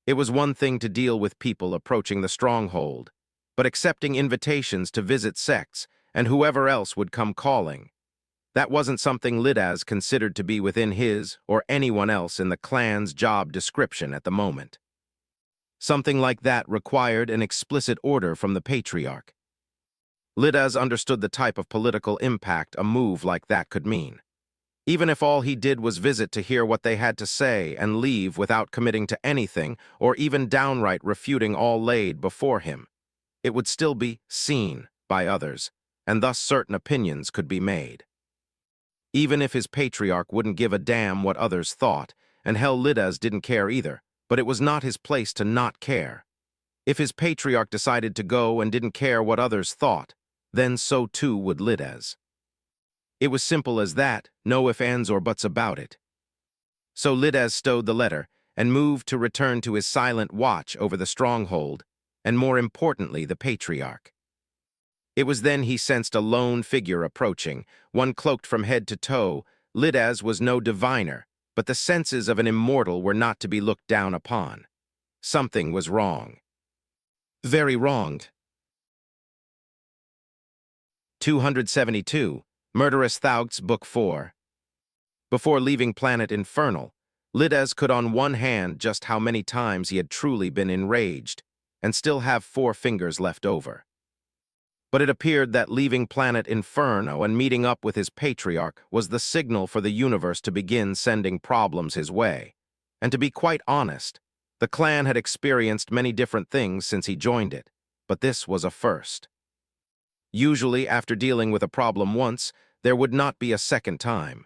S1: It was one thing to deal with people approaching the stronghold, but accepting invitations to visit sects and whoever else would come calling, that wasn't something Lidaz considered to be within his or anyone else in the clan's job description at the moment. Something like that required an explicit order from the Patriarch. Lidaz understood the type of political impact a move like that could mean. Even if all he did was visit to hear what they had to say and leave without committing to anything or even downright refuting all laid before him, it would still be seen by others, and thus certain opinions could be made. Even if his Patriarch wouldn't give a damn what others thought, and hell, Lidaz didn't care either, but it was not his place to not care. If his Patriarch decided to go and didn't care what others thought, then so too would Lidaz. It was simple as that, no ifs, ands, or buts about it. So Lidaz stowed the letter and moved to return to his silent watch over the stronghold and more importantly, the patriarch. It was then he sensed a lone figure approaching, one cloaked from head to toe. Lidaz was no diviner, but the senses of an immortal were not to be looked down upon. Something was wrong. Very wronged. 272. Murderous Thoughts, Book 4. Before leaving planet Infernal, Lidaz could on one hand just how many times he had truly been enraged, and still have 4 fingers left over. But it appeared that leaving planet Inferno and meeting up with his patriarch was the signal for the universe to begin sending problems his way. And to be quite honest, the clan had experienced many different things since he joined it, but this was a first. Usually, after dealing with a problem once, there would not be a second time.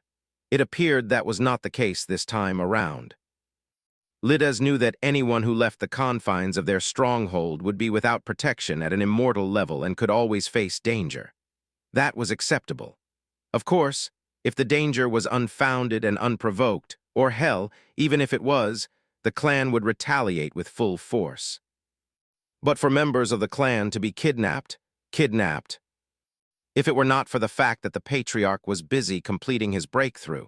S1: It appeared that was not the case this time around. Lidaz knew that anyone who left the confines of their stronghold would be without protection at an immortal level and could always face danger. That was acceptable. Of course, if the danger was unfounded and unprovoked, or hell, even if it was, the clan would retaliate with full force. But for members of the clan to be kidnapped. If it were not for the fact that the patriarch was busy completing his breakthrough,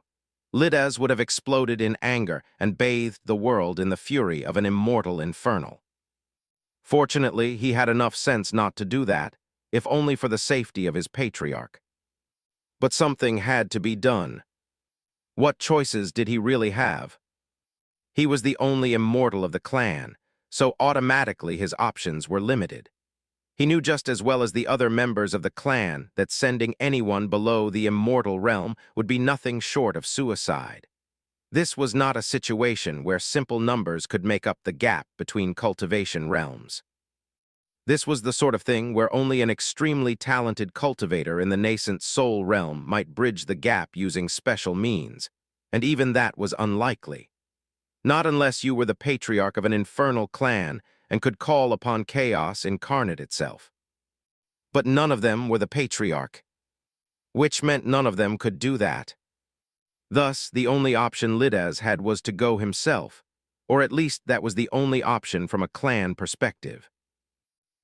S1: Lidaz would have exploded in anger and bathed the world in the fury of an immortal infernal. Fortunately, he had enough sense not to do that, if only for the safety of his patriarch. But something had to be done. What choices did he really have? He was the only immortal of the clan, so automatically his options were limited. He knew just as well as the other members of the clan that sending anyone below the immortal realm would be nothing short of suicide. This was not a situation where simple numbers could make up the gap between cultivation realms. This was the sort of thing where only an extremely talented cultivator in the nascent soul realm might bridge the gap using special means, and even that was unlikely. Not unless you were the patriarch of an infernal clan and could call upon chaos incarnate itself. But none of them were the patriarch, which meant none of them could do that. Thus, the only option Lidaz had was to go himself, or at least that was the only option from a clan perspective.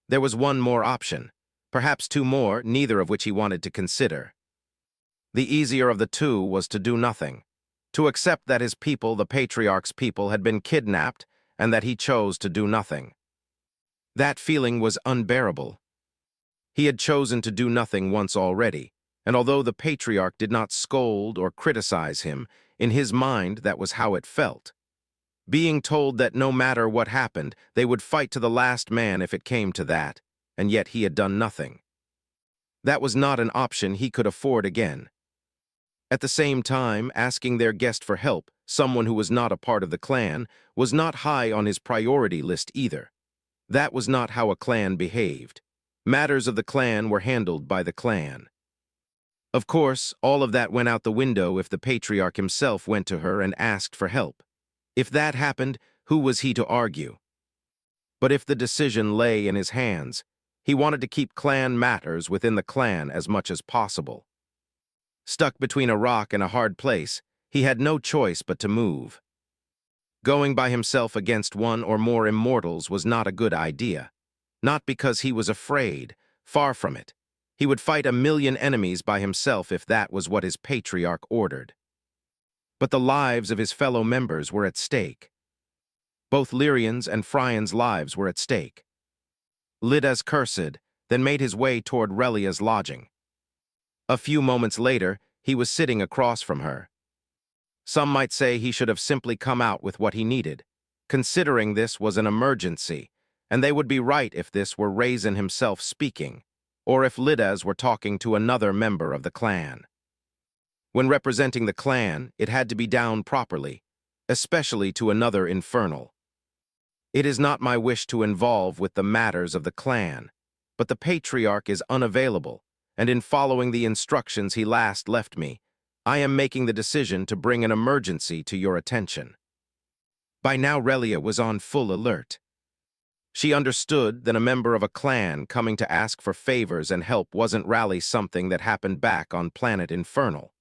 S1: There was one more option, perhaps 2 more, neither of which he wanted to consider. The easier of the 2 was to do nothing, to accept that his people, the patriarch's people, had been kidnapped and that he chose to do nothing. That feeling was unbearable. He had chosen to do nothing once already, and although the patriarch did not scold or criticize him, in his mind that was how it felt. Being told that no matter what happened, they would fight to the last man if it came to that, and yet he had done nothing. That was not an option he could afford again. At the same time, asking their guest for help, someone who was not a part of the clan, was not high on his priority list either. That was not how a clan behaved. Matters of the clan were handled by the clan. Of course, all of that went out the window if the patriarch himself went to her and asked for help. If that happened, who was he to argue? But if the decision lay in his hands, he wanted to keep clan matters within the clan as much as possible. Stuck between a rock and a hard place, he had no choice but to move. Going by himself against one or more immortals was not a good idea. Not because he was afraid, far from it. He would fight 1,000,000 enemies by himself if that was what his patriarch ordered. But the lives of his fellow members were at stake. Both Lyrian's and Phryon's lives were at stake. Lidaz cursed, then made his way toward Relia's lodging. A few moments later, he was sitting across from her. Some might say he should have simply come out with what he needed, considering this was an emergency, and they would be right if this were Raizen himself speaking, or if Lidaz were talking to another member of the clan. When representing the clan, it had to be down properly, especially to another infernal. It is not my wish to involve with the matters of the clan, but the patriarch is unavailable, and in following the instructions he last left me, I am making the decision to bring an emergency to your attention. By now Relia was on full alert. She understood that a member of a clan coming to ask for favors and help wasn't really something that happened back on planet Infernal.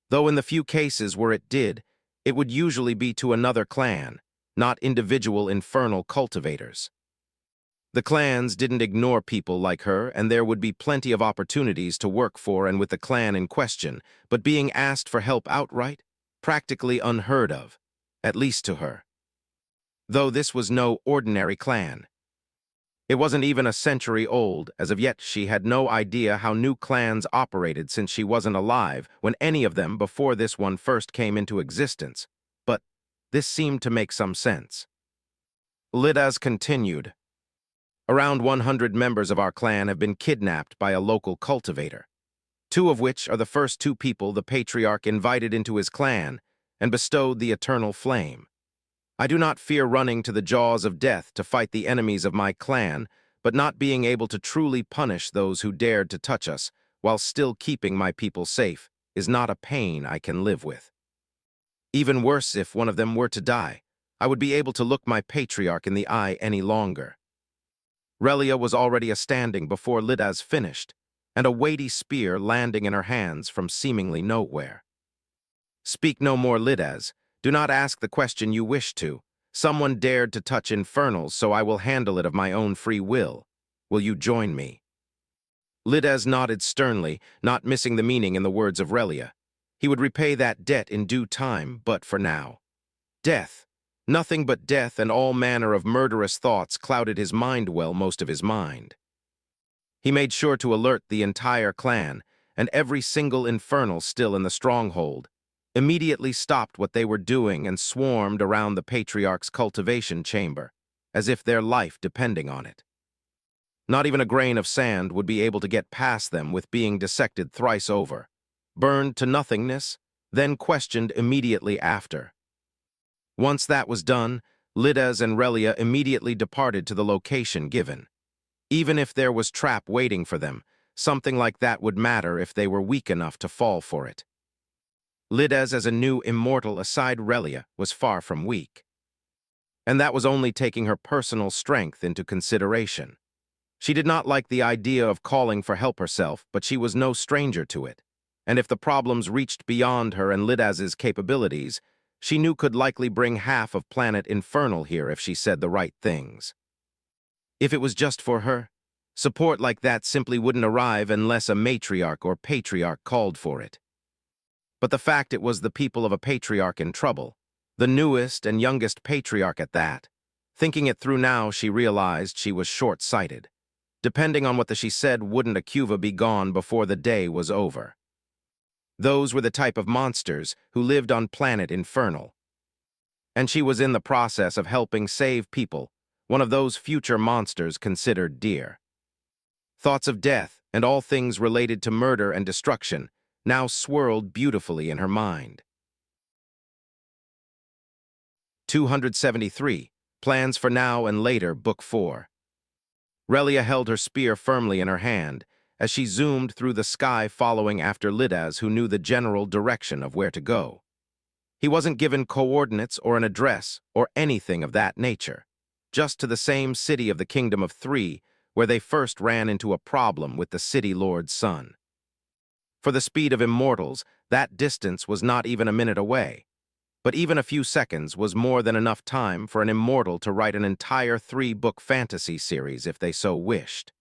S1: Though in the few cases where it did, it would usually be to another clan, not individual infernal cultivators. The clans didn't ignore people like her, and there would be plenty of opportunities to work for and with the clan in question, but being asked for help outright? Practically unheard of, at least to her. Though this was no ordinary clan. It wasn't even a century old. As of yet she had no idea how new clans operated since she wasn't alive when any of them before this one first came into existence. But this seemed to make some sense. Lidas continued. Around 100 members of our clan have been kidnapped by a local cultivator, two of which are the first two people the patriarch invited into his clan and bestowed the eternal flame. I do not fear running to the jaws of death to fight the enemies of my clan, but not being able to truly punish those who dared to touch us while still keeping my people safe is not a pain I can live with. Even worse, if one of them were to die, I would be able to look my patriarch in the eye any longer. Relia was already standing before Lidas finished, and a weighty spear landing in her hands from seemingly nowhere. Speak no more, Lidas. Do not ask the question you wish to. Someone dared to touch Infernal, so I will handle it of my own free will. Will you join me? Lidas nodded sternly, not missing the meaning in the words of Relia. He would repay that debt in due time, but for now. Death. Nothing but death and all manner of murderous thoughts clouded his mind most of his mind. He made sure to alert the entire clan, and every single Infernal still in the stronghold immediately stopped what they were doing and swarmed around the patriarch's cultivation chamber, as if their life depending on it. Not even a grain of sand would be able to get past them with being dissected thrice over, burned to nothingness, then questioned immediately after. Once that was done, Lidas and Relia immediately departed to the location given. Even if there was trap waiting for them, something like that would matter if they were weak enough to fall for it. Lidas, as a new immortal aside Relia, was far from weak. And that was only taking her personal strength into consideration. She did not like the idea of calling for help herself, but she was no stranger to it. And if the problems reached beyond her and Lidas's capabilities, she knew could likely bring half of planet Infernal here if she said the right things. If it was just for her, support like that simply wouldn't arrive unless a matriarch or patriarch called for it. But the fact it was the people of a patriarch in trouble, the newest and youngest patriarch at that. Thinking it through now, she realized she was short-sighted. Depending on what she said, wouldn't Akuva be gone before the day was over? Those were the type of monsters who lived on planet Infernal. And she was in the process of helping save people, one of those future monsters considered dear. Thoughts of death and all things related to murder and destruction now swirled beautifully in her mind. 273. Plans for Now and Later, Book 4. Relia held her spear firmly in her hand as she zoomed through the sky following after Lidas, who knew the general direction of where to go. He wasn't given coordinates or an address or anything of that nature, just to the same city of the Kingdom of Three where they first ran into a problem with the City Lord's son. For the speed of immortals, that distance was not even a minute away, but even a few seconds was more than enough time for an immortal to write an entire 3-book fantasy series if they so wished.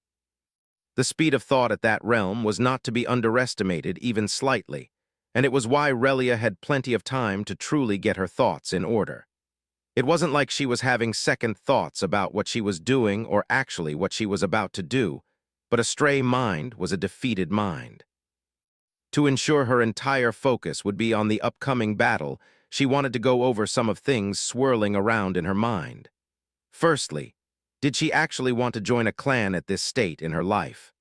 S1: The speed of thought at that realm was not to be underestimated even slightly, and it was why Relia had plenty of time to truly get her thoughts in order. It wasn't like she was having second thoughts about what she was doing or actually what she was about to do, but a stray mind was a defeated mind. To ensure her entire focus would be on the upcoming battle, she wanted to go over some of things swirling around in her mind. Firstly, did she actually want to join a clan at this state in her life?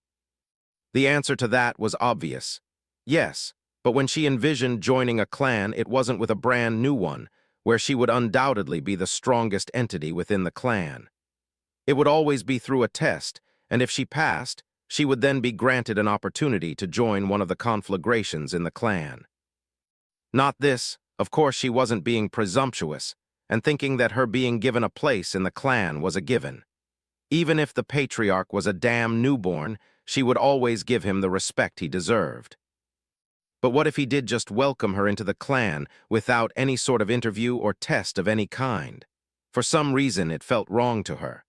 S1: The answer to that was obvious. Yes, but when she envisioned joining a clan, it wasn't with a brand new one, where she would undoubtedly be the strongest entity within the clan. It would always be through a test, and if she passed, she would then be granted an opportunity to join one of the conflagrations in the clan. Not this, of course she wasn't being presumptuous, and thinking that her being given a place in the clan was a given. Even if the patriarch was a damn newborn, she would always give him the respect he deserved. But what if he did just welcome her into the clan without any sort of interview or test of any kind? For some reason, it felt wrong to her.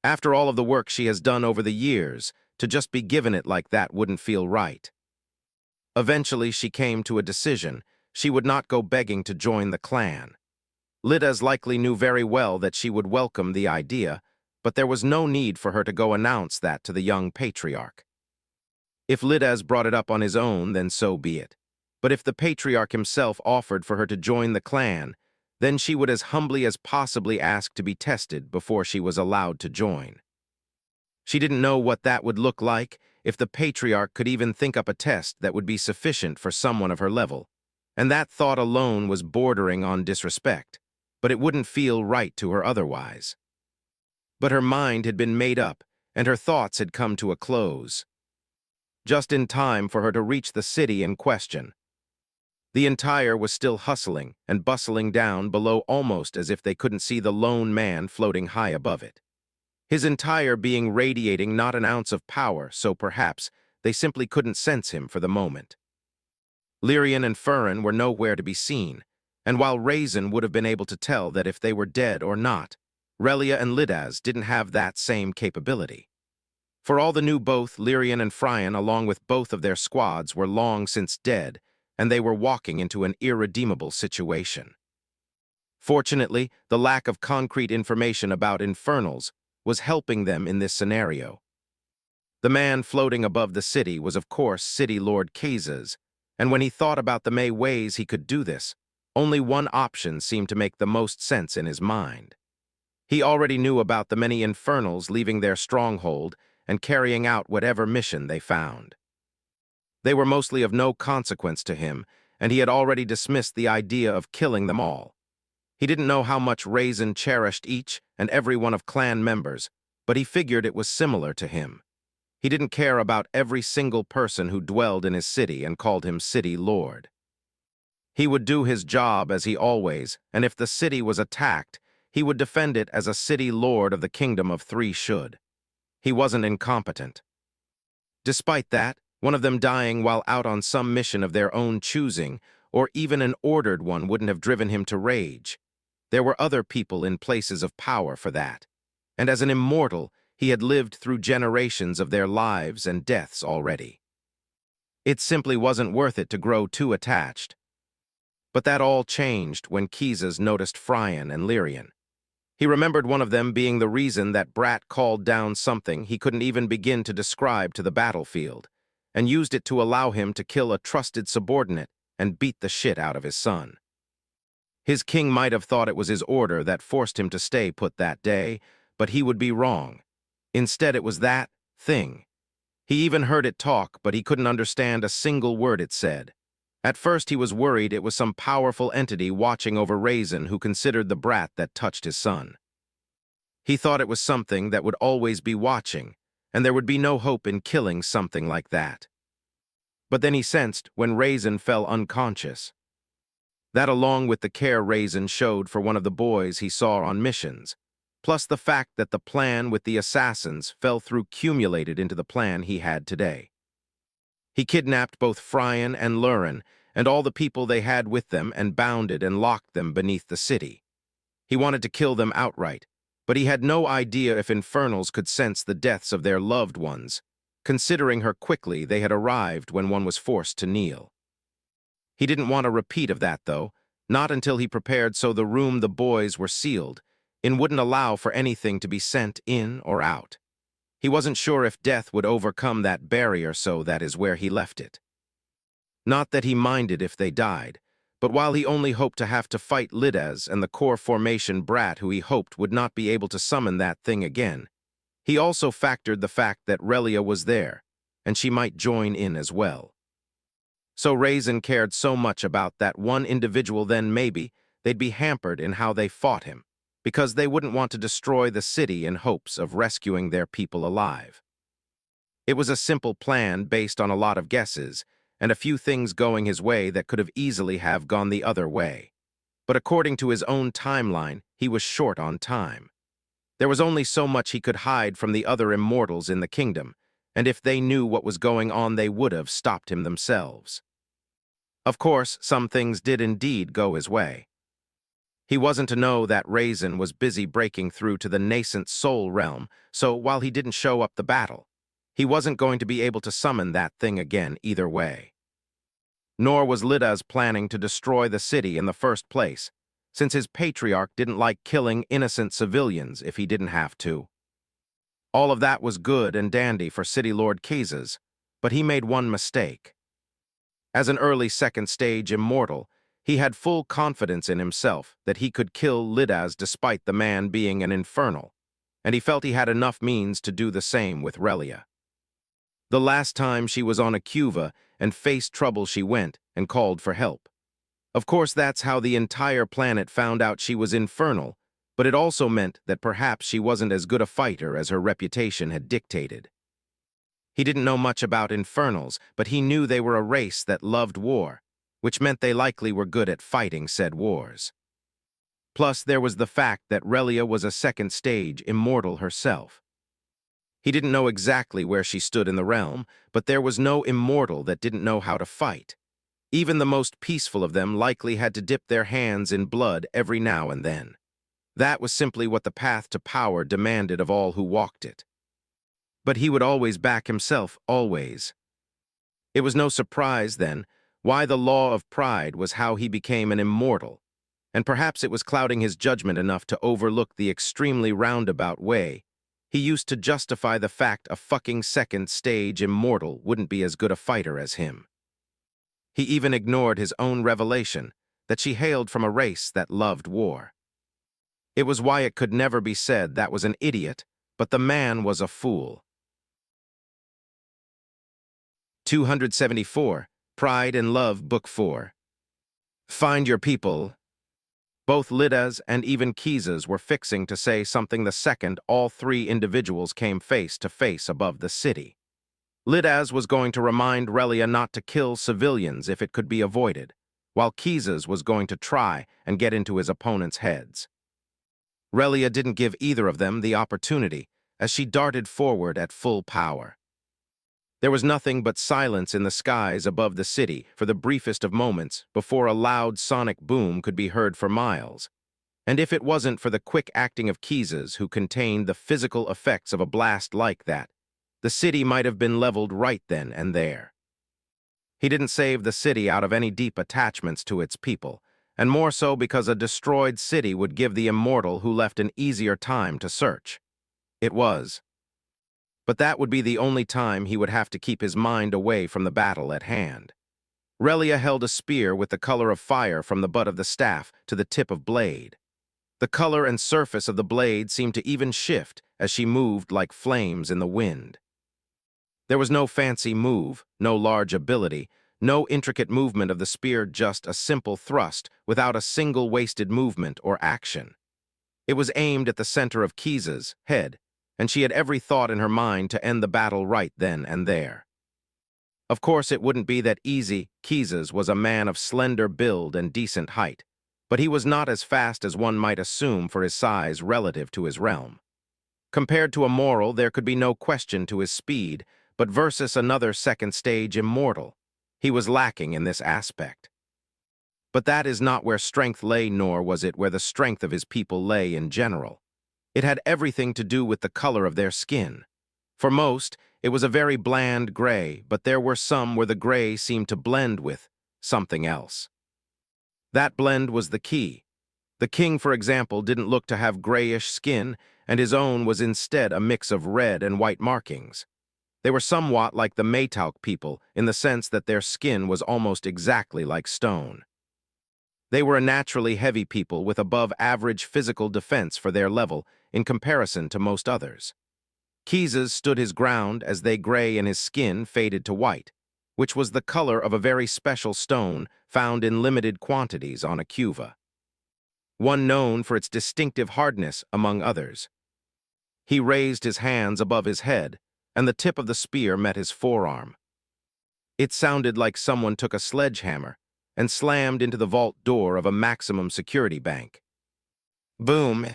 S1: After all of the work she has done over the years, to just be given it like that wouldn't feel right. Eventually, she came to a decision. She would not go begging to join the clan. Lidas likely knew very well that she would welcome the idea, but there was no need for her to go announce that to the young patriarch. If Lidas brought it up on his own, then so be it. But if the patriarch himself offered for her to join the clan, then she would as humbly as possibly ask to be tested before she was allowed to join. She didn't know what that would look like, if the patriarch could even think up a test that would be sufficient for someone of her level, and that thought alone was bordering on disrespect, but it wouldn't feel right to her otherwise. But her mind had been made up, and her thoughts had come to a close. Just in time for her to reach the city in question. The entire was still hustling and bustling down below almost as if they couldn't see the lone man floating high above it. His entire being radiating not an ounce of power, so perhaps they simply couldn't sense him for the moment. Lyrian and Furin were nowhere to be seen, and while Raizen would have been able to tell that if they were dead or not, Relia and Lidas didn't have that same capability. For all the knew, both Lyrian and Frian, along with both of their squads, were long since dead, and they were walking into an irredeemable situation. Fortunately, the lack of concrete information about Infernals was helping them in this scenario. The man floating above the city was of course City Lord Kazes, and when he thought about the many ways he could do this, only one option seemed to make the most sense in his mind. He already knew about the many Infernals leaving their stronghold and carrying out whatever mission they found. They were mostly of no consequence to him, and he had already dismissed the idea of killing them all. He didn't know how much Raizen cherished each and every one of clan members, but he figured it was similar to him. He didn't care about every single person who dwelled in his city and called him City Lord. He would do his job as he always, and if the city was attacked, he would defend it as a City Lord of the Kingdom of Three should. He wasn't incompetent. Despite that, one of them dying while out on some mission of their own choosing, or even an ordered one, wouldn't have driven him to rage. There were other people in places of power for that, and as an immortal, he had lived through generations of their lives and deaths already. It simply wasn't worth it to grow too attached. But that all changed when Kazes noticed Frian and Lyrian. He remembered one of them being the reason that Brat called down something he couldn't even begin to describe to the battlefield, and used it to allow him to kill a trusted subordinate and beat the shit out of his son. His king might have thought it was his order that forced him to stay put that day, but he would be wrong. Instead, it was that thing. He even heard it talk, but he couldn't understand a single word it said. At first, he was worried it was some powerful entity watching over Raizen who considered the brat that touched his son. He thought it was something that would always be watching, and there would be no hope in killing something like that. But then he sensed when Raizen fell unconscious. That, along with the care Raizen showed for one of the boys he saw on missions, plus the fact that the plan with the assassins fell through, cumulated into the plan he had today. He kidnapped both Frian and Lurin and all the people they had with them and bounded and locked them beneath the city. He wanted to kill them outright, but he had no idea if Infernals could sense the deaths of their loved ones, considering how quickly they had arrived when one was forced to kneel. He didn't want a repeat of that, though, not until he prepared so the room the boys were sealed in wouldn't allow for anything to be sent in or out. He wasn't sure if death would overcome that barrier, so that is where he left it. Not that he minded if they died, but while he only hoped to have to fight Lidas and the core formation brat who he hoped would not be able to summon that thing again, he also factored the fact that Relia was there, and she might join in as well. So Raizen cared so much about that one individual, then maybe they'd be hampered in how they fought him, because they wouldn't want to destroy the city in hopes of rescuing their people alive. It was a simple plan based on a lot of guesses, and a few things going his way that could have easily have gone the other way. But according to his own timeline, he was short on time. There was only so much he could hide from the other immortals in the kingdom, and if they knew what was going on, they would have stopped him themselves. Of course, some things did indeed go his way. He wasn't to know that Raizen was busy breaking through to the nascent soul realm, so while he didn't show up the battle, he wasn't going to be able to summon that thing again either way. Nor was Lidaz planning to destroy the city in the first place, since his patriarch didn't like killing innocent civilians if he didn't have to. All of that was good and dandy for City Lord Kizes, but he made one mistake. As an early second-stage immortal, he had full confidence in himself that he could kill Lidaz despite the man being an infernal, and he felt he had enough means to do the same with Relia. The last time she was on a cuva and faced trouble she went and called for help. Of course, that's how the entire planet found out she was infernal, but it also meant that perhaps she wasn't as good a fighter as her reputation had dictated. He didn't know much about infernals, but he knew they were a race that loved war, which meant they likely were good at fighting said wars. Plus, there was the fact that Relia was a second-stage immortal herself. He didn't know exactly where she stood in the realm, but there was no immortal that didn't know how to fight. Even the most peaceful of them likely had to dip their hands in blood every now and then. That was simply what the path to power demanded of all who walked it. But he would always back himself, always. It was no surprise, then, why the law of pride was how he became an immortal, and perhaps it was clouding his judgment enough to overlook the extremely roundabout way he used to justify the fact a fucking second-stage immortal wouldn't be as good a fighter as him. He even ignored his own revelation that she hailed from a race that loved war. It was why it could never be said that was an idiot, but the man was a fool. 274. Pride and Love, Book 4. Find your people. Both Lidaz and even Kizes were fixing to say something the second all three individuals came face to face above the city. Lidaz was going to remind Relia not to kill civilians if it could be avoided, while Kizes was going to try and get into his opponent's heads. Relia didn't give either of them the opportunity as she darted forward at full power. There was nothing but silence in the skies above the city for the briefest of moments before a loud sonic boom could be heard for miles. And if it wasn't for the quick acting of Kizes, who contained the physical effects of a blast like that, the city might have been leveled right then and there. He didn't save the city out of any deep attachments to its people, and more so because a destroyed city would give the immortal who left an easier time to search. It was. But that would be the only time he would have to keep his mind away from the battle at hand. Relia held a spear with the color of fire from the butt of the staff to the tip of blade. The color and surface of the blade seemed to even shift as she moved like flames in the wind. There was no fancy move, no large ability, no intricate movement of the spear, just a simple thrust without a single wasted movement or action. It was aimed at the center of Kizes' head, and she had every thought in her mind to end the battle right then and there. Of course, it wouldn't be that easy. Kizes was a man of slender build and decent height, but he was not as fast as one might assume for his size relative to his realm. Compared to a mortal, there could be no question to his speed, but versus another second-stage immortal, he was lacking in this aspect. But that is not where strength lay, nor was it where the strength of his people lay in general. It had everything to do with the color of their skin. For most, it was a very bland gray, but there were some where the gray seemed to blend with something else. That blend was the key. The king, for example, didn't look to have grayish skin, and his own was instead a mix of red and white markings. They were somewhat like the Maytauk people in the sense that their skin was almost exactly like stone. They were a naturally heavy people with above-average physical defense for their level in comparison to most others. Kizes stood his ground as they gray and his skin faded to white, which was the color of a very special stone found in limited quantities on a cuva. One known for its distinctive hardness, among others. He raised his hands above his head, and the tip of the spear met his forearm. It sounded like someone took a sledgehammer and slammed into the vault door of a maximum security bank. Boom!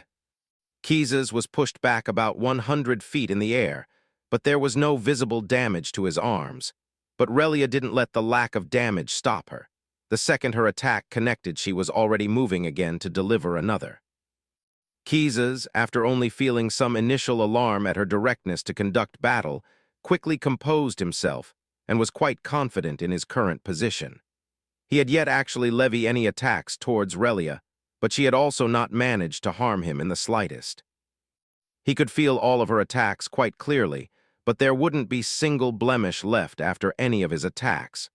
S1: Kizes was pushed back about 100 feet in the air, but there was no visible damage to his arms. But Relia didn't let the lack of damage stop her. The second her attack connected, she was already moving again to deliver another. Keeses, after only feeling some initial alarm at her directness to conduct battle, quickly composed himself and was quite confident in his current position. He had yet actually levy any attacks towards Relia, but she had also not managed to harm him in the slightest. He could feel all of her attacks quite clearly, but there wouldn't be single blemish left after any of his attacks.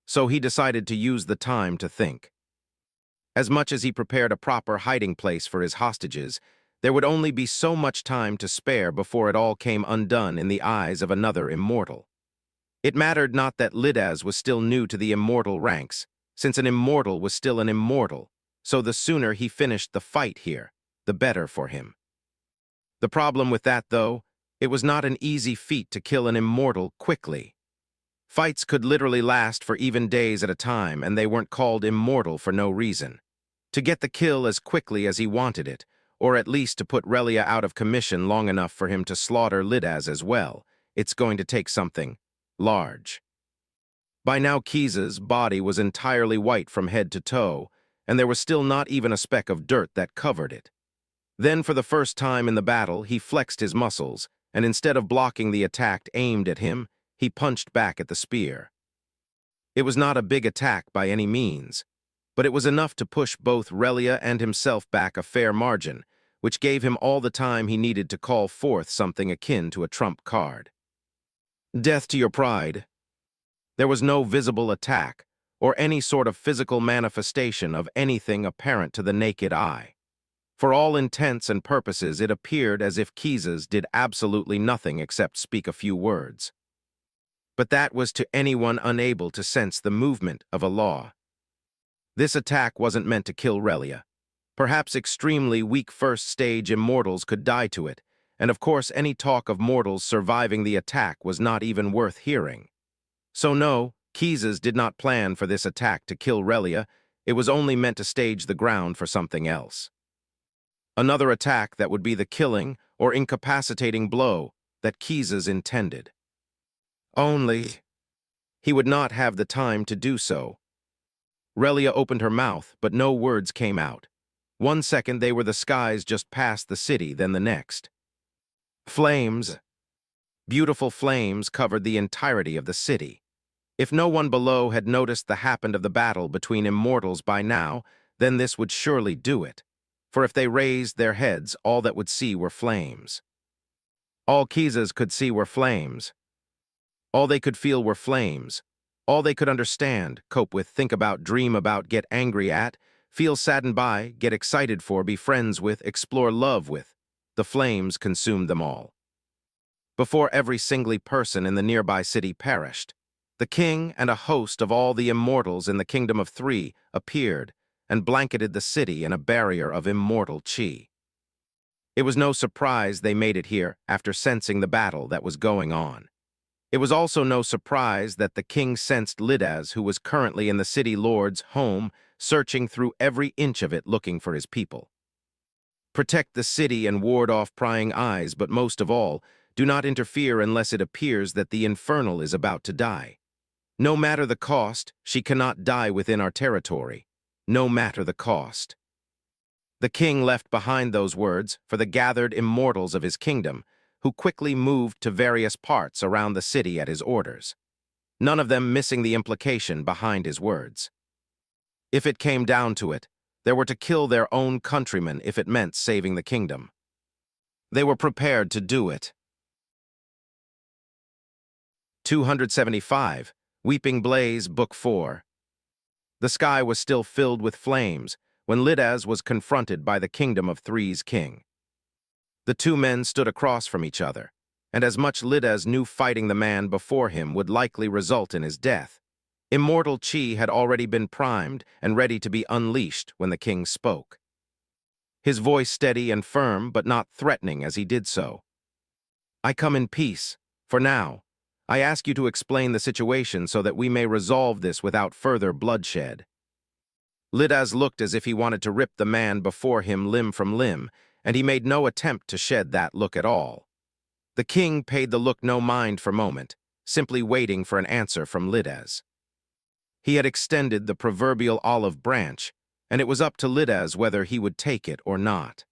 S1: So he decided to use the time to think. As much as he prepared a proper hiding place for his hostages, there would only be so much time to spare before it all came undone in the eyes of another immortal. It mattered not that Lidaz was still new to the immortal ranks, since an immortal was still an immortal, so the sooner he finished the fight here, the better for him. The problem with that, though, it was not an easy feat to kill an immortal quickly. Fights could literally last for even days at a time, and they weren't called immortal for no reason. To get the kill as quickly as he wanted it, or at least to put Relia out of commission long enough for him to slaughter Lidaz as well, it's going to take something large. By now Keese's body was entirely white from head to toe, and there was still not even a speck of dirt that covered it. Then, for the first time in the battle, he flexed his muscles, and instead of blocking the attack aimed at him, he punched back at the spear. It was not a big attack by any means, but it was enough to push both Relia and himself back a fair margin, which gave him all the time he needed to call forth something akin to a trump card. Death to your pride. There was no visible attack, or any sort of physical manifestation of anything apparent to the naked eye. For all intents and purposes, it appeared as if Keeses did absolutely nothing except speak a few words. But that was to anyone unable to sense the movement of a law. This attack wasn't meant to kill Relia. Perhaps extremely weak first-stage immortals could die to it, and of course any talk of mortals surviving the attack was not even worth hearing. So no, Keeses did not plan for this attack to kill Relia. It was only meant to stage the ground for something else. Another attack that would be the killing or incapacitating blow that Keeses intended. Only he would not have the time to do so. Relia opened her mouth, but no words came out. One second they were the skies just past the city, then the next. Flames. Beautiful flames covered the entirety of the city. If no one below had noticed the happened of the battle between immortals by now, then this would surely do it. For if they raised their heads, all that would see were flames. All Keeses could see were flames. All they could feel were flames. All they could understand, cope with, think about, dream about, get angry at, feel saddened by, get excited for, be friends with, explore love with. The flames consumed them all. Before every single person in the nearby city perished, the king and a host of all the immortals in the Kingdom of Three appeared and blanketed the city in a barrier of immortal chi. It was no surprise they made it here after sensing the battle that was going on. It was also no surprise that the king sensed Lidaz, who was currently in the city lord's home, searching through every inch of it looking for his people. Protect the city and ward off prying eyes, but most of all, do not interfere unless it appears that the Infernal is about to die. No matter the cost, she cannot die within our territory. No matter the cost. The king left behind those words for the gathered immortals of his kingdom, who quickly moved to various parts around the city at his orders, none of them missing the implication behind his words. If it came down to it, they were to kill their own countrymen if it meant saving the kingdom. They were prepared to do it. 275, Weeping Blaze, Book 4. The sky was still filled with flames when Lidaz was confronted by the Kingdom of Three's king. The two men stood across from each other, and as much Lidaz knew fighting the man before him would likely result in his death, immortal chi had already been primed and ready to be unleashed when the king spoke. His voice steady and firm, but not threatening as he did so. I come in peace, for now. I ask you to explain the situation so that we may resolve this without further bloodshed. Lidaz looked as if he wanted to rip the man before him limb from limb, and he made no attempt to shed that look at all. The king paid the look no mind for a moment, simply waiting for an answer from Lidaz. He had extended the proverbial olive branch, and it was up to Lidaz whether he would take it or not.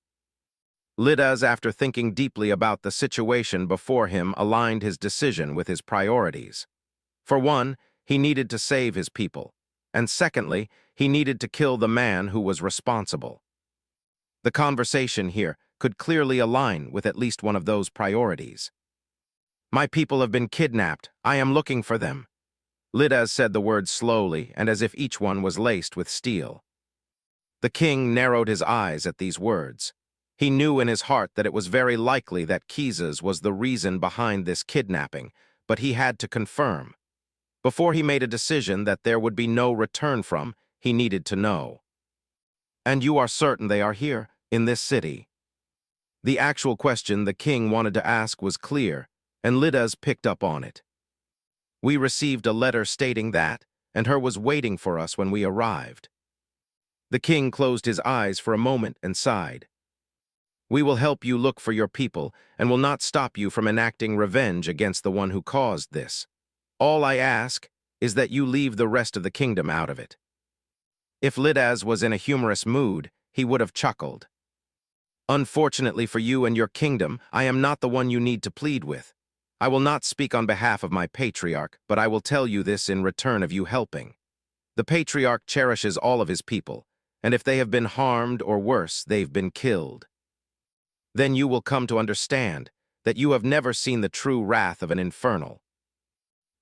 S1: Lidaz, after thinking deeply about the situation before him, aligned his decision with his priorities. For one, he needed to save his people, and secondly, he needed to kill the man who was responsible. The conversation here could clearly align with at least one of those priorities. "My people have been kidnapped. I am looking for them." Lidaz said the words slowly and as if each one was laced with steel. The king narrowed his eyes at these words. He knew in his heart that it was very likely that Kizas was the reason behind this kidnapping, but he had to confirm. Before he made a decision that there would be no return from, he needed to know. "And you are certain they are here, in this city?" The actual question the king wanted to ask was clear, and Lidaz picked up on it. "We received a letter stating that, and her was waiting for us when we arrived." The king closed his eyes for a moment and sighed. "We will help you look for your people, and will not stop you from enacting revenge against the one who caused this. All I ask is that you leave the rest of the kingdom out of it." If Lidaz was in a humorous mood, he would have chuckled. "Unfortunately for you and your kingdom, I am not the one you need to plead with. I will not speak on behalf of my patriarch, but I will tell you this in return of you helping. The patriarch cherishes all of his people, and if they have been harmed or worse, they've been killed. Then you will come to understand that you have never seen the true wrath of an infernal."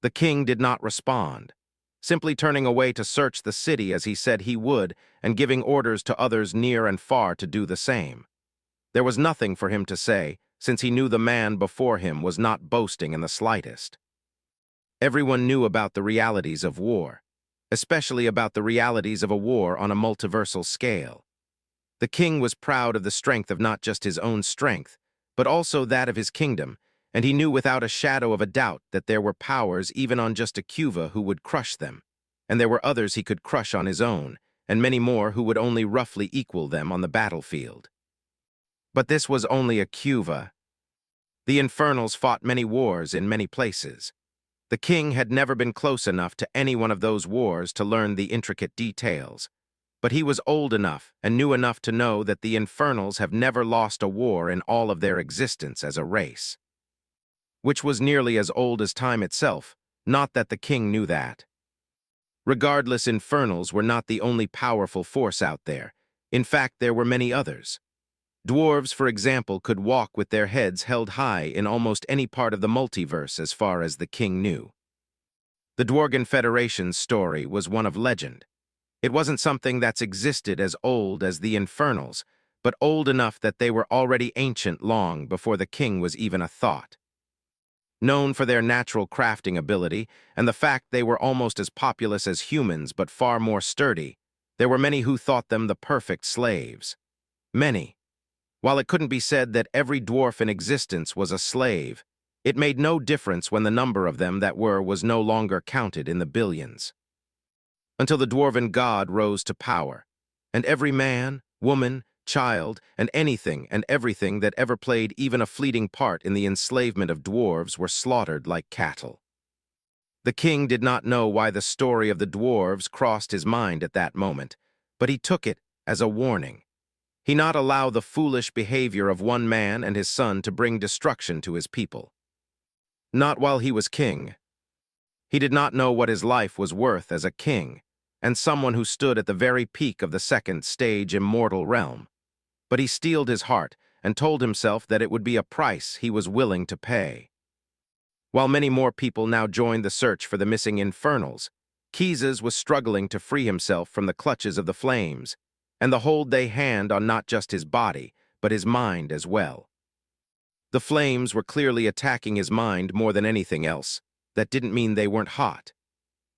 S1: The king did not respond, simply turning away to search the city as he said he would and giving orders to others near and far to do the same. There was nothing for him to say, since he knew the man before him was not boasting in the slightest. Everyone knew about the realities of war, especially about the realities of a war on a multiversal scale. The king was proud of the strength of not just his own strength, but also that of his kingdom, and he knew without a shadow of a doubt that there were powers even on just a Cuva who would crush them, and there were others he could crush on his own, and many more who would only roughly equal them on the battlefield. But this was only a Cuva. The Infernals fought many wars in many places. The king had never been close enough to any one of those wars to learn the intricate details, but he was old enough and knew enough to know that the Infernals have never lost a war in all of their existence as a race, which was nearly as old as time itself, not that the king knew that. Regardless, Infernals were not the only powerful force out there. In fact, there were many others. Dwarves, for example, could walk with their heads held high in almost any part of the multiverse as far as the king knew. The Dwargen Federation's story was one of legend. It wasn't something that's existed as old as the Infernals, but old enough that they were already ancient long before the king was even a thought. Known for their natural crafting ability and the fact they were almost as populous as humans but far more sturdy, there were many who thought them the perfect slaves. Many. While it couldn't be said that every dwarf in existence was a slave, it made no difference when the number of them that were was no longer counted in the billions. Until the dwarven god rose to power, and every man, woman, child, and anything and everything that ever played even a fleeting part in the enslavement of dwarves were slaughtered like cattle. The king did not know why the story of the dwarves crossed his mind at that moment, but he took it as a warning. He not allow the foolish behavior of one man and his son to bring destruction to his people. Not while he was king. He did not know what his life was worth as a king, and someone who stood at the very peak of the second stage immortal realm. But he steeled his heart and told himself that it would be a price he was willing to pay. While many more people now joined the search for the missing Infernals, Kizas was struggling to free himself from the clutches of the flames, and the hold they had on not just his body, but his mind as well. The flames were clearly attacking his mind more than anything else. That didn't mean they weren't hot.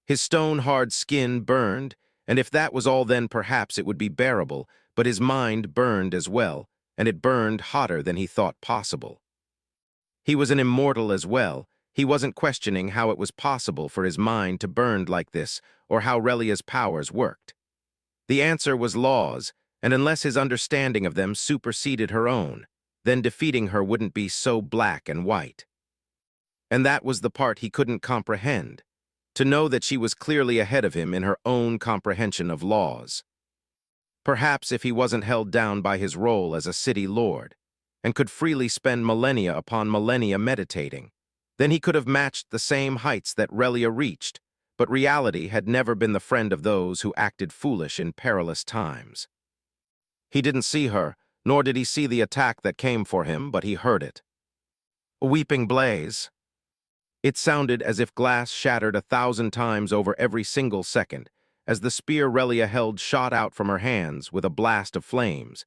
S1: His stone-hard skin burned, and if that was all, then perhaps it would be bearable, but his mind burned as well, and it burned hotter than he thought possible. He was an immortal as well. He wasn't questioning how it was possible for his mind to burn like this, or how Relia's powers worked. The answer was laws, and unless his understanding of them superseded her own, then defeating her wouldn't be so black and white. And that was the part he couldn't comprehend. to know that she was clearly ahead of him in her own comprehension of laws. Perhaps if he wasn't held down by his role as a city lord, and could freely spend millennia upon millennia meditating, then he could have matched the same heights that Relia reached, but reality had never been the friend of those who acted foolish in perilous times. He didn't see her, nor did he see the attack that came for him, but he heard it. A weeping blaze. It sounded as if glass shattered 1,000 times over every single second, as the spear Relia held shot out from her hands with a blast of flames,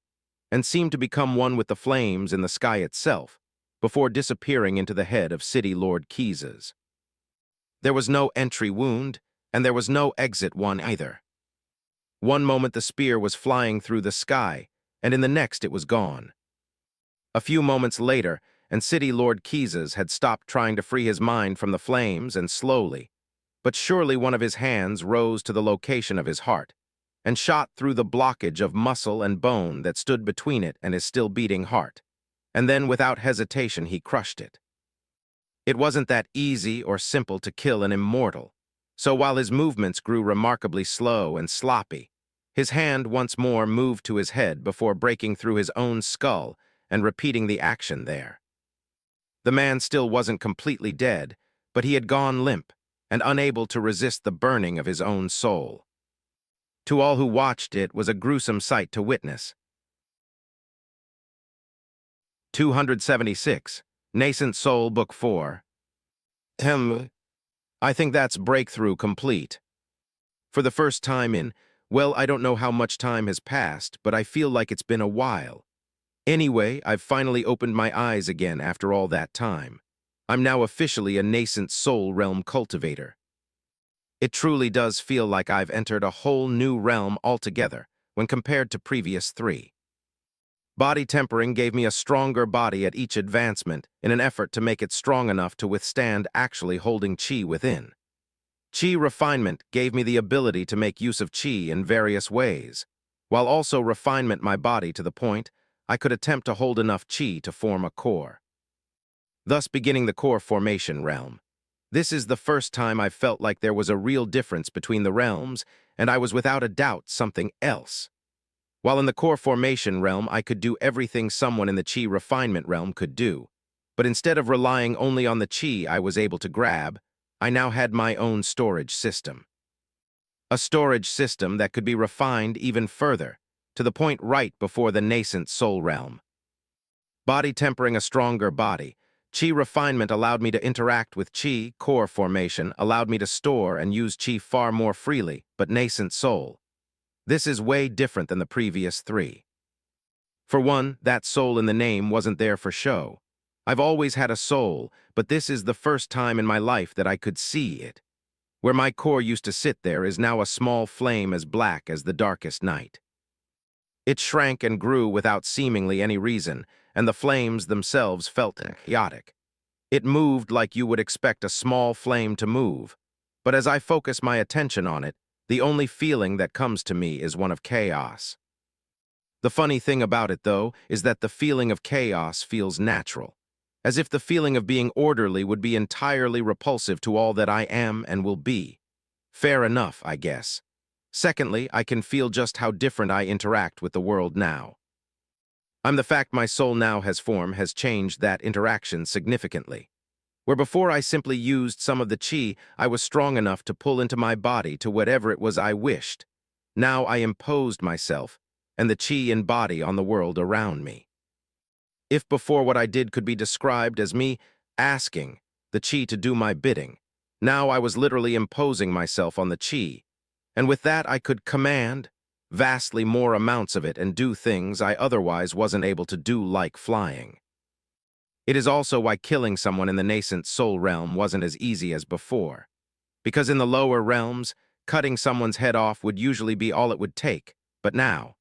S1: and seemed to become one with the flames in the sky itself, before disappearing into the head of City Lord Keyes. There was no entry wound, and there was no exit one either. One moment the spear was flying through the sky, and in the next it was gone. A few moments later, and City Lord Keyes had stopped trying to free his mind from the flames, and slowly, but surely one of his hands rose to the location of his heart, and shot through the blockage of muscle and bone that stood between it and his still beating heart, and then without hesitation he crushed it. It wasn't that easy or simple to kill an immortal, so while his movements grew remarkably slow and sloppy, his hand once more moved to his head before breaking through his own skull and repeating the action there. The man still wasn't completely dead, but he had gone limp and unable to resist the burning of his own soul. To all who watched, it was a gruesome sight to witness. 276. Nascent Soul, Book 4. I think that's breakthrough complete. For the first time in, well, I don't know how much time has passed, but I feel like it's been a while. Anyway, I've finally opened my eyes again after all that time. I'm now officially a nascent soul realm cultivator. It truly does feel like I've entered a whole new realm altogether when compared to previous 3. Body tempering gave me a stronger body at each advancement in an effort to make it strong enough to withstand actually holding chi within. Chi refinement gave me the ability to make use of chi in various ways, while also refinement my body to the point I could attempt to hold enough chi to form a core, thus beginning the core formation realm. This is the first time I've felt like there was a real difference between the realms, and I was without a doubt something else. While in the core formation realm, I could do everything someone in the chi refinement realm could do, but instead of relying only on the chi I was able to grab, I now had my own storage system. A storage system that could be refined even further, to the point right before the nascent soul realm. Body tempering a stronger body, chi refinement allowed me to interact with chi, core formation allowed me to store and use chi far more freely, but nascent soul. This is way different than the previous 3. For one, that soul in the name wasn't there for show. I've always had a soul, but this is the first time in my life that I could see it. Where my core used to sit there is now a small flame as black as the darkest night. It shrank and grew without seemingly any reason, and the flames themselves felt chaotic. It moved like you would expect a small flame to move, but as I focus my attention on it, the only feeling that comes to me is one of chaos. The funny thing about it, though, is that the feeling of chaos feels natural, as if the feeling of being orderly would be entirely repulsive to all that I am and will be. Fair enough, I guess. Secondly, I can feel just how different I interact with the world now. The fact my soul now has form has changed that interaction significantly. Where before I simply used some of the chi, I was strong enough to pull into my body to whatever it was I wished. Now I imposed myself and the chi and body on the world around me. If before what I did could be described as me asking the chi to do my bidding, now I was literally imposing myself on the chi, and with that I could command vastly more amounts of it and do things I otherwise wasn't able to do, like flying. It is also why killing someone in the nascent soul realm wasn't as easy as before, because in the lower realms, cutting someone's head off would usually be all it would take, but now,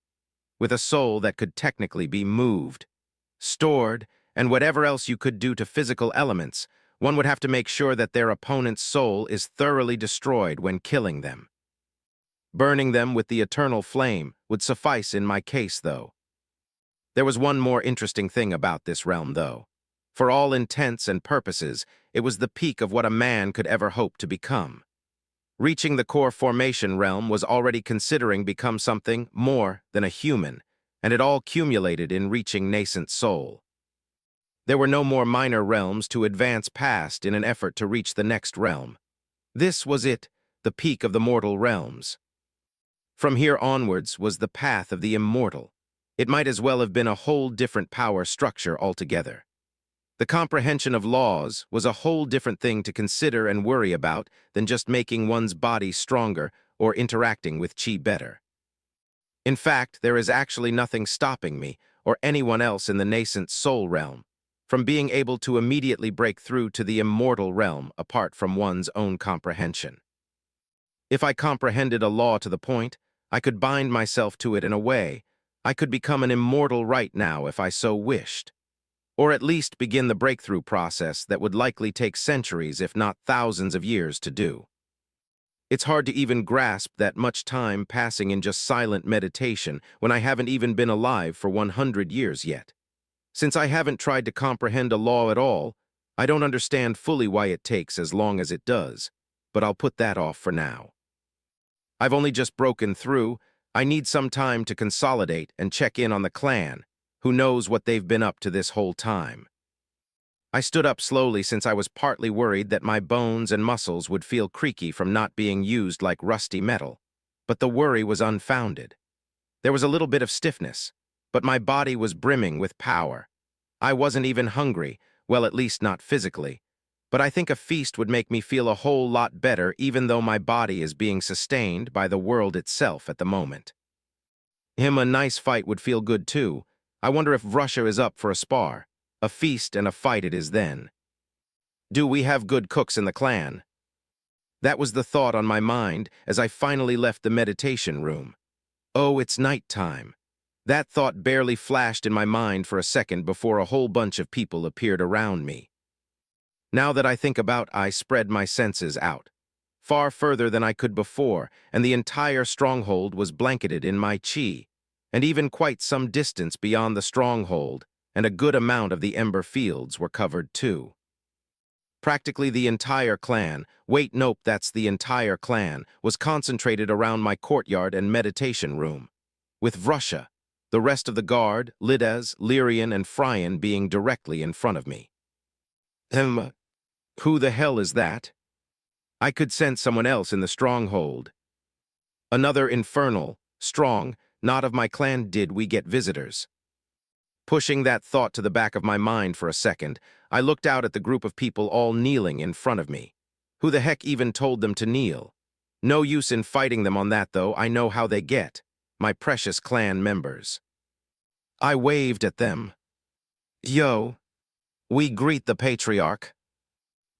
S1: with a soul that could technically be moved, stored, and whatever else you could do to physical elements, one would have to make sure that their opponent's soul is thoroughly destroyed when killing them. Burning them with the eternal flame would suffice in my case, though. There was one more interesting thing about this realm, though. For all intents and purposes, it was the peak of what a man could ever hope to become. Reaching the core formation realm was already considering become something more than a human, and it all culminated in reaching nascent soul. There were no more minor realms to advance past in an effort to reach the next realm. This was it, the peak of the mortal realms. From here onwards was the path of the immortal. It might as well have been a whole different power structure altogether. The comprehension of laws was a whole different thing to consider and worry about than just making one's body stronger or interacting with chi better. In fact, there is actually nothing stopping me, or anyone else in the nascent soul realm, from being able to immediately break through to the immortal realm apart from one's own comprehension. If I comprehended a law to the point, I could bind myself to it in a way. I could become an immortal right now if I so wished. Or at least begin the breakthrough process that would likely take centuries, if not thousands of years to do. It's hard to even grasp that much time passing in just silent meditation when I haven't even been alive for 100 years yet. Since I haven't tried to comprehend a law at all, I don't understand fully why it takes as long as it does, but I'll put that off for now. I've only just broken through. I need some time to consolidate and check in on the clan. Who knows what they've been up to this whole time? I stood up slowly since I was partly worried that my bones and muscles would feel creaky from not being used like rusty metal, but the worry was unfounded. There was a little bit of stiffness, but my body was brimming with power. I wasn't even hungry, well, at least not physically, but I think a feast would make me feel a whole lot better even though my body is being sustained by the world itself at the moment. A nice fight would feel good too. I wonder if Russia is up for a spar. A feast and a fight it is then. Do we have good cooks in the clan? That was the thought on my mind as I finally left the meditation room. Oh, it's night time. That thought barely flashed in my mind for a second before a whole bunch of people appeared around me. Now that I think about, I spread my senses out, far further than I could before, and the entire stronghold was blanketed in my chi, and even quite some distance beyond the stronghold, and a good amount of the ember fields were covered too. Practically the entire clan, wait nope, that's the entire clan, was concentrated around my courtyard and meditation room, with Russia, the rest of the guard, Lides, Lyrian, and Fryan being directly in front of me. Who the hell is that? I could sense someone else in the stronghold. Another Infernal, strong, not of my clan. Did we get visitors? Pushing that thought to the back of my mind for a second, I looked out at the group of people all kneeling in front of me. Who the heck even told them to kneel? No use in fighting them on that though, I know how they get. My precious clan members. I waved at them. Yo, we greet the patriarch.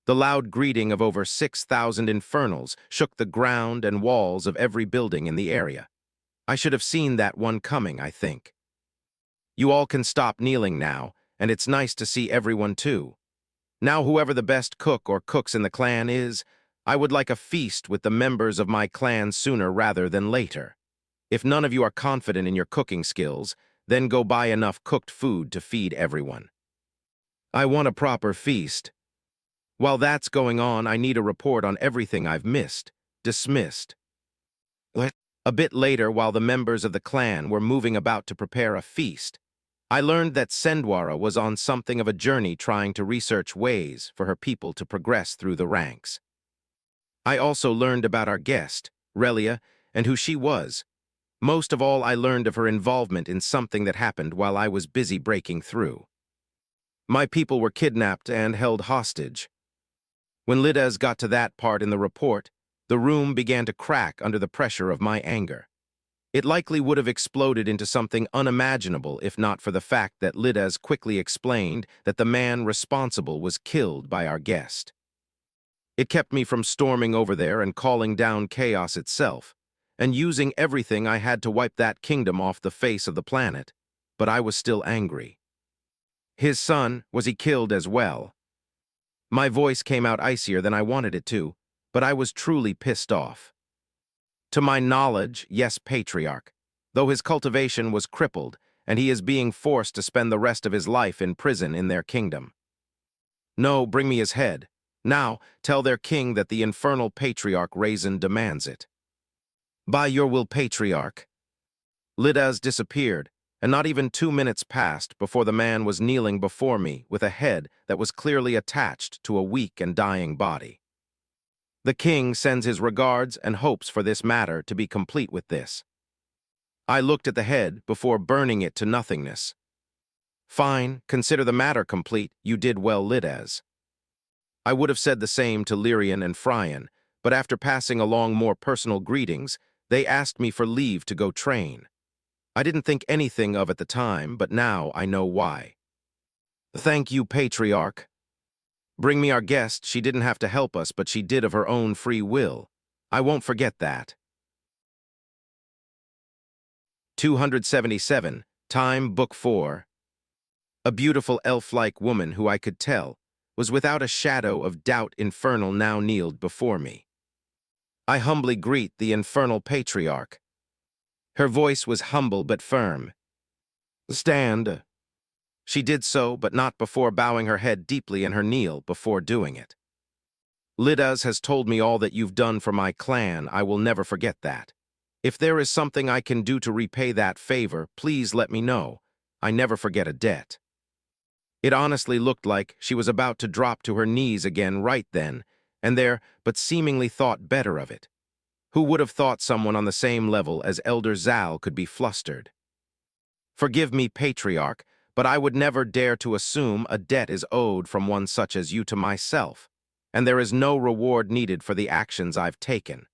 S1: The loud greeting of over 6,000 infernals shook the ground and walls of every building in the area. I should have seen that one coming, I think. You all can stop kneeling now, and it's nice to see everyone too. Now whoever the best cook or cooks in the clan is, I would like a feast with the members of my clan sooner rather than later. If none of you are confident in your cooking skills, then go buy enough cooked food to feed everyone. I want a proper feast. While that's going on, I need a report on everything I've missed. Dismissed. A bit later, while the members of the clan were moving about to prepare a feast, I learned that Sendwara was on something of a journey trying to research ways for her people to progress through the ranks. I also learned about our guest, Relia, and who she was. Most of all, I learned of her involvement in something that happened while I was busy breaking through. My people were kidnapped and held hostage. When Lides got to that part in the report, the room began to crack under the pressure of my anger. It likely would have exploded into something unimaginable if not for the fact that Lides quickly explained that the man responsible was killed by our guest. It kept me from storming over there and calling down chaos itself, and using everything I had to wipe that kingdom off the face of the planet, but I was still angry. His son, was he killed as well? My voice came out icier than I wanted it to, but I was truly pissed off. To my knowledge, yes, patriarch, though his cultivation was crippled, and he is being forced to spend the rest of his life in prison in their kingdom. No, bring me his head. Now, tell their king that the infernal patriarch Raizen demands it. By your will, patriarch. Lidaz disappeared, and not even 2 minutes passed before the man was kneeling before me with a head that was clearly attached to a weak and dying body. The king sends his regards and hopes for this matter to be complete with this. I looked at the head before burning it to nothingness. Fine, consider the matter complete, you did well, Lidaz. I would have said the same to Lyrian and Phrian, but after passing along more personal greetings, they asked me for leave to go train. I didn't think anything of at the time, but now I know why. Thank you, patriarch. Bring me our guest, she didn't have to help us, but she did of her own free will. I won't forget that. 277, Time, Book 4. A beautiful elf-like woman who I could tell was without a shadow of doubt Infernal now kneeled before me. I humbly greet the infernal patriarch. Her voice was humble but firm. Stand. She did so, but not before bowing her head deeply in her kneel before doing it. Lidaz has told me all that you've done for my clan. I will never forget that. If there is something I can do to repay that favor, please let me know. I never forget a debt. It honestly looked like she was about to drop to her knees again right then and there, but seemingly thought better of it. Who would have thought someone on the same level as Elder Zal could be flustered? Forgive me, patriarch, but I would never dare to assume a debt is owed from one such as you to myself, and there is no reward needed for the actions I've taken.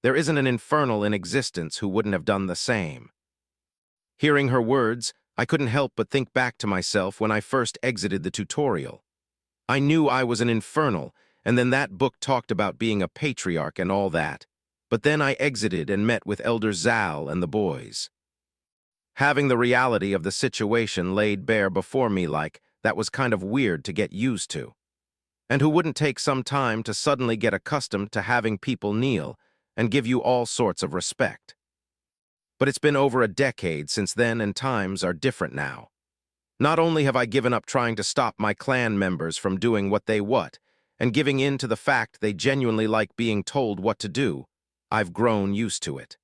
S1: There isn't an infernal in existence who wouldn't have done the same. Hearing her words, I couldn't help but think back to myself when I first exited the tutorial. I knew I was an infernal, and then that book talked about being a patriarch and all that. But then I exited and met with Elder Zal and the boys. Having the reality of the situation laid bare before me that was kind of weird to get used to. And who wouldn't take some time to suddenly get accustomed to having people kneel and give you all sorts of respect? But it's been over a decade since then, and times are different now. Not only have I given up trying to stop my clan members from doing what they want, and giving in to the fact they genuinely like being told what to do, I've grown used to it.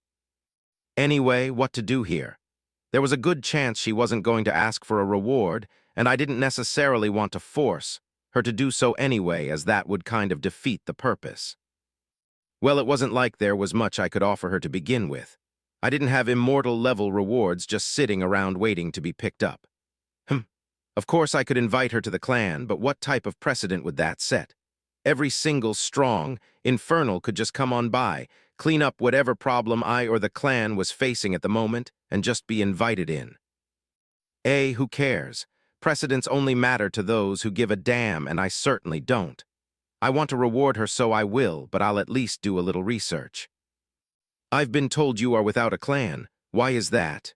S1: Anyway, what to do here? There was a good chance she wasn't going to ask for a reward, and I didn't necessarily want to force her to do so anyway, as that would kind of defeat the purpose. Well, it wasn't like there was much I could offer her to begin with. I didn't have immortal-level rewards just sitting around waiting to be picked up. Of course I could invite her to the clan, but what type of precedent would that set? Every single strong infernal could just come on by, clean up whatever problem I or the clan was facing at the moment, and just be invited in. Who cares? Precedents only matter to those who give a damn, and I certainly don't. I want to reward her, so I will, but I'll at least do a little research. I've been told you are without a clan. Why is that?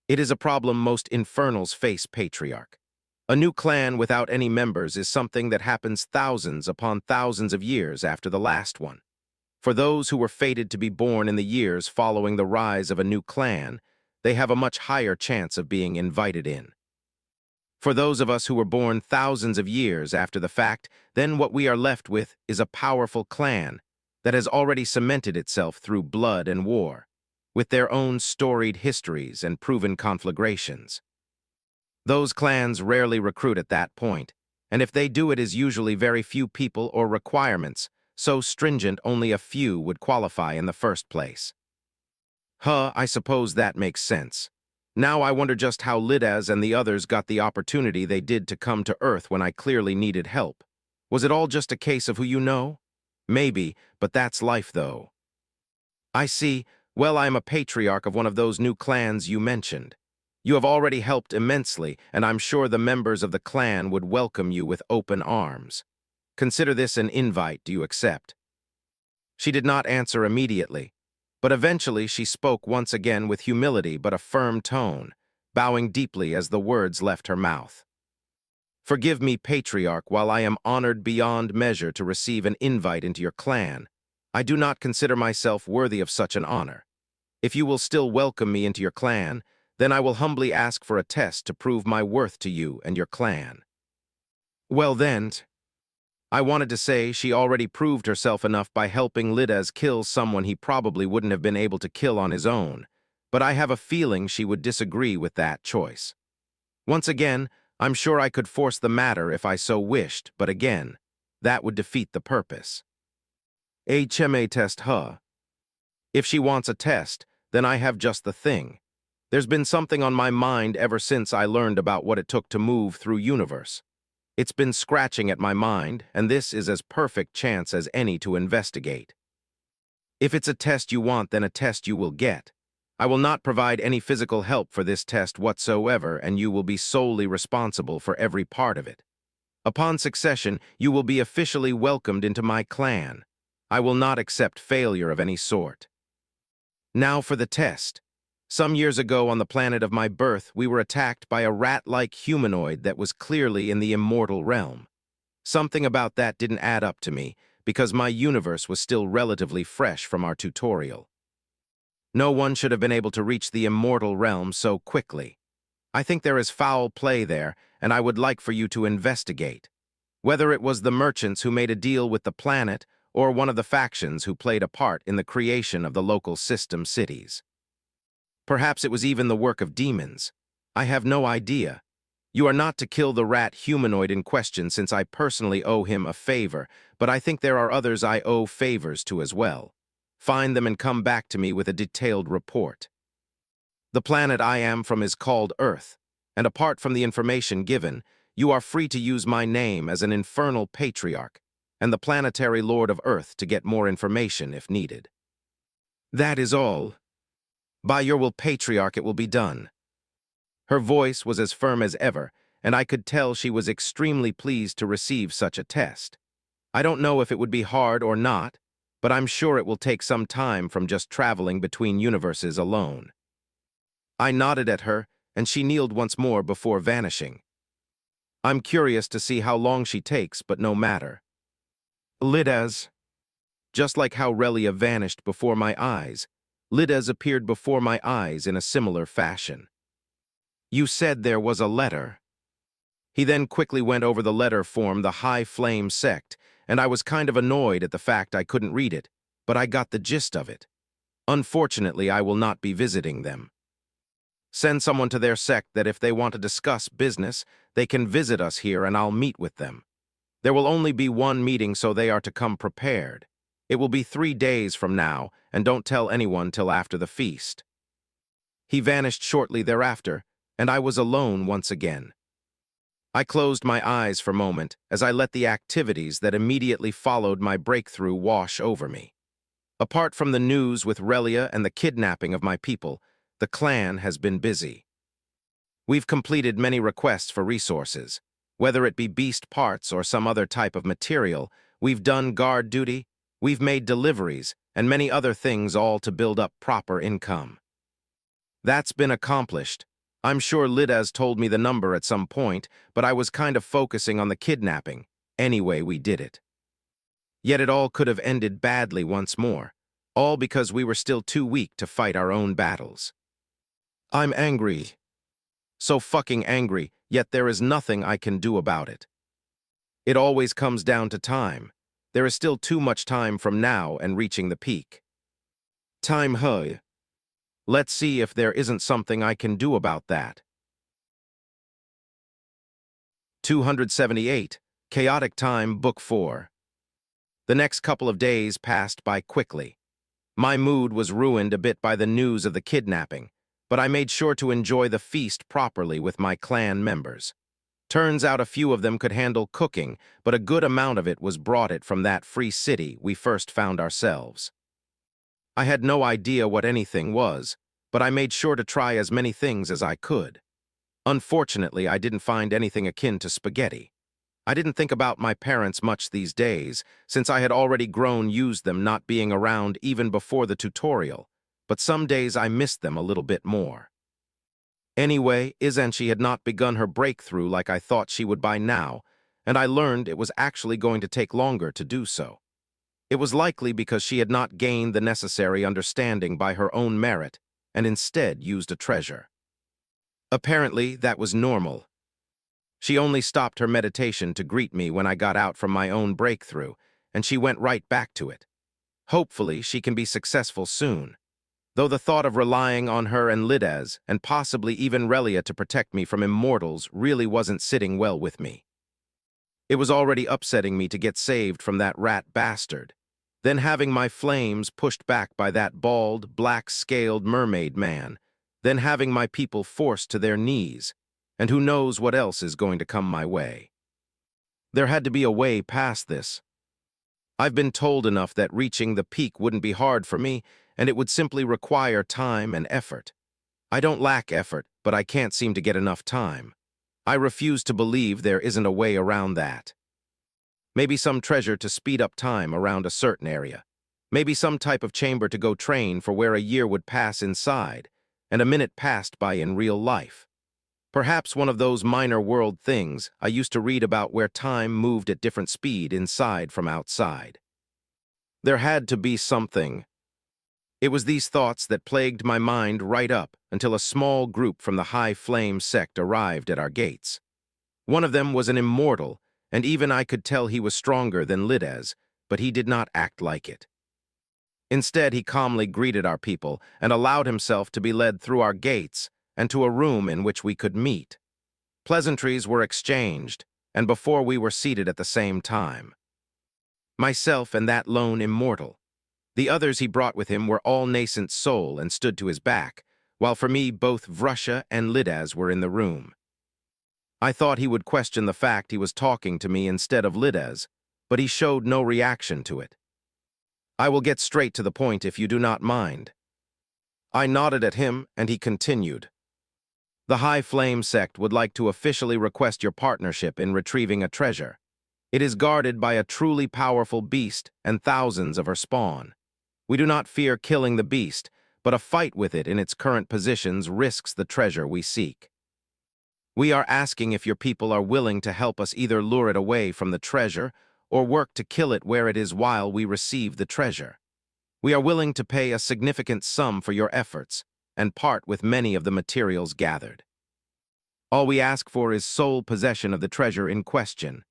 S1: It is a problem most infernals face, patriarch. A new clan without any members is something that happens thousands upon thousands of years after the last one. For those who were fated to be born in the years following the rise of a new clan, they have a much higher chance of being invited in. For those of us who were born thousands of years after the fact, then what we are left with is a powerful clan that has already cemented itself through blood and war, with their own storied histories and proven conflagrations. Those clans rarely recruit at that point, and if they do, it is usually very few people or requirements, so stringent only a few would qualify in the first place. I suppose that makes sense. Now I wonder just how Lidaz and the others got the opportunity they did to come to Earth when I clearly needed help. Was it all just a case of who you know? Maybe, but that's life, though. I see. Well, I am a patriarch of one of those new clans you mentioned. You have already helped immensely, and I'm sure the members of the clan would welcome you with open arms. Consider this an invite. Do you accept? She did not answer immediately, but eventually she spoke once again with humility but a firm tone, bowing deeply as the words left her mouth. Forgive me, patriarch, while I am honored beyond measure to receive an invite into your clan, I do not consider myself worthy of such an honor. If you will still welcome me into your clan, then I will humbly ask for a test to prove my worth to you and your clan. Well then, I wanted to say she already proved herself enough by helping Lidaz kill someone he probably wouldn't have been able to kill on his own, but I have a feeling she would disagree with that choice. Once again, I'm sure I could force the matter if I so wished, but again, that would defeat the purpose. HMA test huh? If she wants a test, then I have just the thing. There's been something on my mind ever since I learned about what it took to move through universe. It's been scratching at my mind, and this is as perfect chance as any to investigate. If it's a test you want, then a test you will get. I will not provide any physical help for this test whatsoever, and you will be solely responsible for every part of it. Upon succession, you will be officially welcomed into my clan. I will not accept failure of any sort. Now for the test. Some years ago on the planet of my birth, we were attacked by a rat-like humanoid that was clearly in the immortal realm. Something about that didn't add up to me, because my universe was still relatively fresh from our tutorial. No one should have been able to reach the immortal realm so quickly. I think there is foul play there, and I would like for you to investigate. Whether it was the merchants who made a deal with the planet, or one of the factions who played a part in the creation of the local system cities. Perhaps it was even the work of demons. I have no idea. You are not to kill the rat humanoid in question since I personally owe him a favor, but I think there are others I owe favors to as well. Find them and come back to me with a detailed report. The planet I am from is called Earth, and apart from the information given, you are free to use my name as an infernal patriarch and the planetary lord of Earth to get more information if needed. That is all. By your will, patriarch, it will be done. Her voice was as firm as ever, and I could tell she was extremely pleased to receive such a test. I don't know if it would be hard or not, but I'm sure it will take some time from just traveling between universes alone. I nodded at her, and she kneeled once more before vanishing. I'm curious to see how long she takes, but no matter. Lidaz. Just like how Relia vanished before my eyes, Lidaz appeared before my eyes in a similar fashion. You said there was a letter. He then quickly went over the letter form, the High Flame sect, and I was kind of annoyed at the fact I couldn't read it, but I got the gist of it. Unfortunately, I will not be visiting them. Send someone to their sect that if they want to discuss business, they can visit us here and I'll meet with them. There will only be one meeting, so they are to come prepared. It will be 3 days from now, and don't tell anyone till after the feast. He vanished shortly thereafter, and I was alone once again. I closed my eyes for a moment as I let the activities that immediately followed my breakthrough wash over me. Apart from the news with Relia and the kidnapping of my people, the clan has been busy. We've completed many requests for resources. Whether it be beast parts or some other type of material, we've done guard duty, we've made deliveries, and many other things, all to build up proper income. That's been accomplished. I'm sure Lidaz told me the number at some point, but I was kind of focusing on the kidnapping. Anyway, we did it. Yet it all could have ended badly once more, all because we were still too weak to fight our own battles. I'm angry. So fucking angry, yet there is nothing I can do about it. It always comes down to time. There is still too much time from now and reaching the peak. Time, huh? Let's see if there isn't something I can do about that. 278, Chaotic Time, Book 4. The next couple of days passed by quickly. My mood was ruined a bit by the news of the kidnapping, but I made sure to enjoy the feast properly with my clan members. Turns out a few of them could handle cooking, but a good amount of it was brought it from that free city we first found ourselves. I had no idea what anything was, but I made sure to try as many things as I could. Unfortunately, I didn't find anything akin to spaghetti. I didn't think about my parents much these days, since I had already grown used them not being around even before the tutorial, but some days I missed them a little bit more. Anyway, Izanshi had not begun her breakthrough like I thought she would by now, and I learned it was actually going to take longer to do so. It was likely because she had not gained the necessary understanding by her own merit, and instead used a treasure. Apparently, that was normal. She only stopped her meditation to greet me when I got out from my own breakthrough, and she went right back to it. Hopefully, she can be successful soon. Though the thought of relying on her and Lidaz, and possibly even Relia to protect me from immortals really wasn't sitting well with me. It was already upsetting me to get saved from that rat bastard. Then having my flames pushed back by that bald, black-scaled mermaid man. Then having my people forced to their knees. And who knows what else is going to come my way. There had to be a way past this. I've been told enough that reaching the peak wouldn't be hard for me, and it would simply require time and effort. I don't lack effort, but I can't seem to get enough time. I refuse to believe there isn't a way around that. Maybe some treasure to speed up time around a certain area. Maybe some type of chamber to go train for where a year would pass inside, and a minute passed by in real life. Perhaps one of those minor world things I used to read about where time moved at different speed inside from outside. There had to be something. It was these thoughts that plagued my mind right up until a small group from the High Flame sect arrived at our gates. One of them was an immortal, and even I could tell he was stronger than Lidaz, but he did not act like it. Instead, he calmly greeted our people and allowed himself to be led through our gates and to a room in which we could meet. Pleasantries were exchanged, and before we were seated at the same time. Myself and that lone immortal. The others he brought with him were all nascent soul and stood to his back, while for me both Vrusha and Lidaz were in the room. I thought he would question the fact he was talking to me instead of Lidaz, but he showed no reaction to it. I will get straight to the point if you do not mind. I nodded at him, and he continued. The High Flame sect would like to officially request your partnership in retrieving a treasure. It is guarded by a truly powerful beast and thousands of her spawn. We do not fear killing the beast, but a fight with it in its current positions risks the treasure we seek. We are asking if your people are willing to help us either lure it away from the treasure or work to kill it where it is while we receive the treasure. We are willing to pay a significant sum for your efforts and part with many of the materials gathered. All we ask for is sole possession of the treasure in question.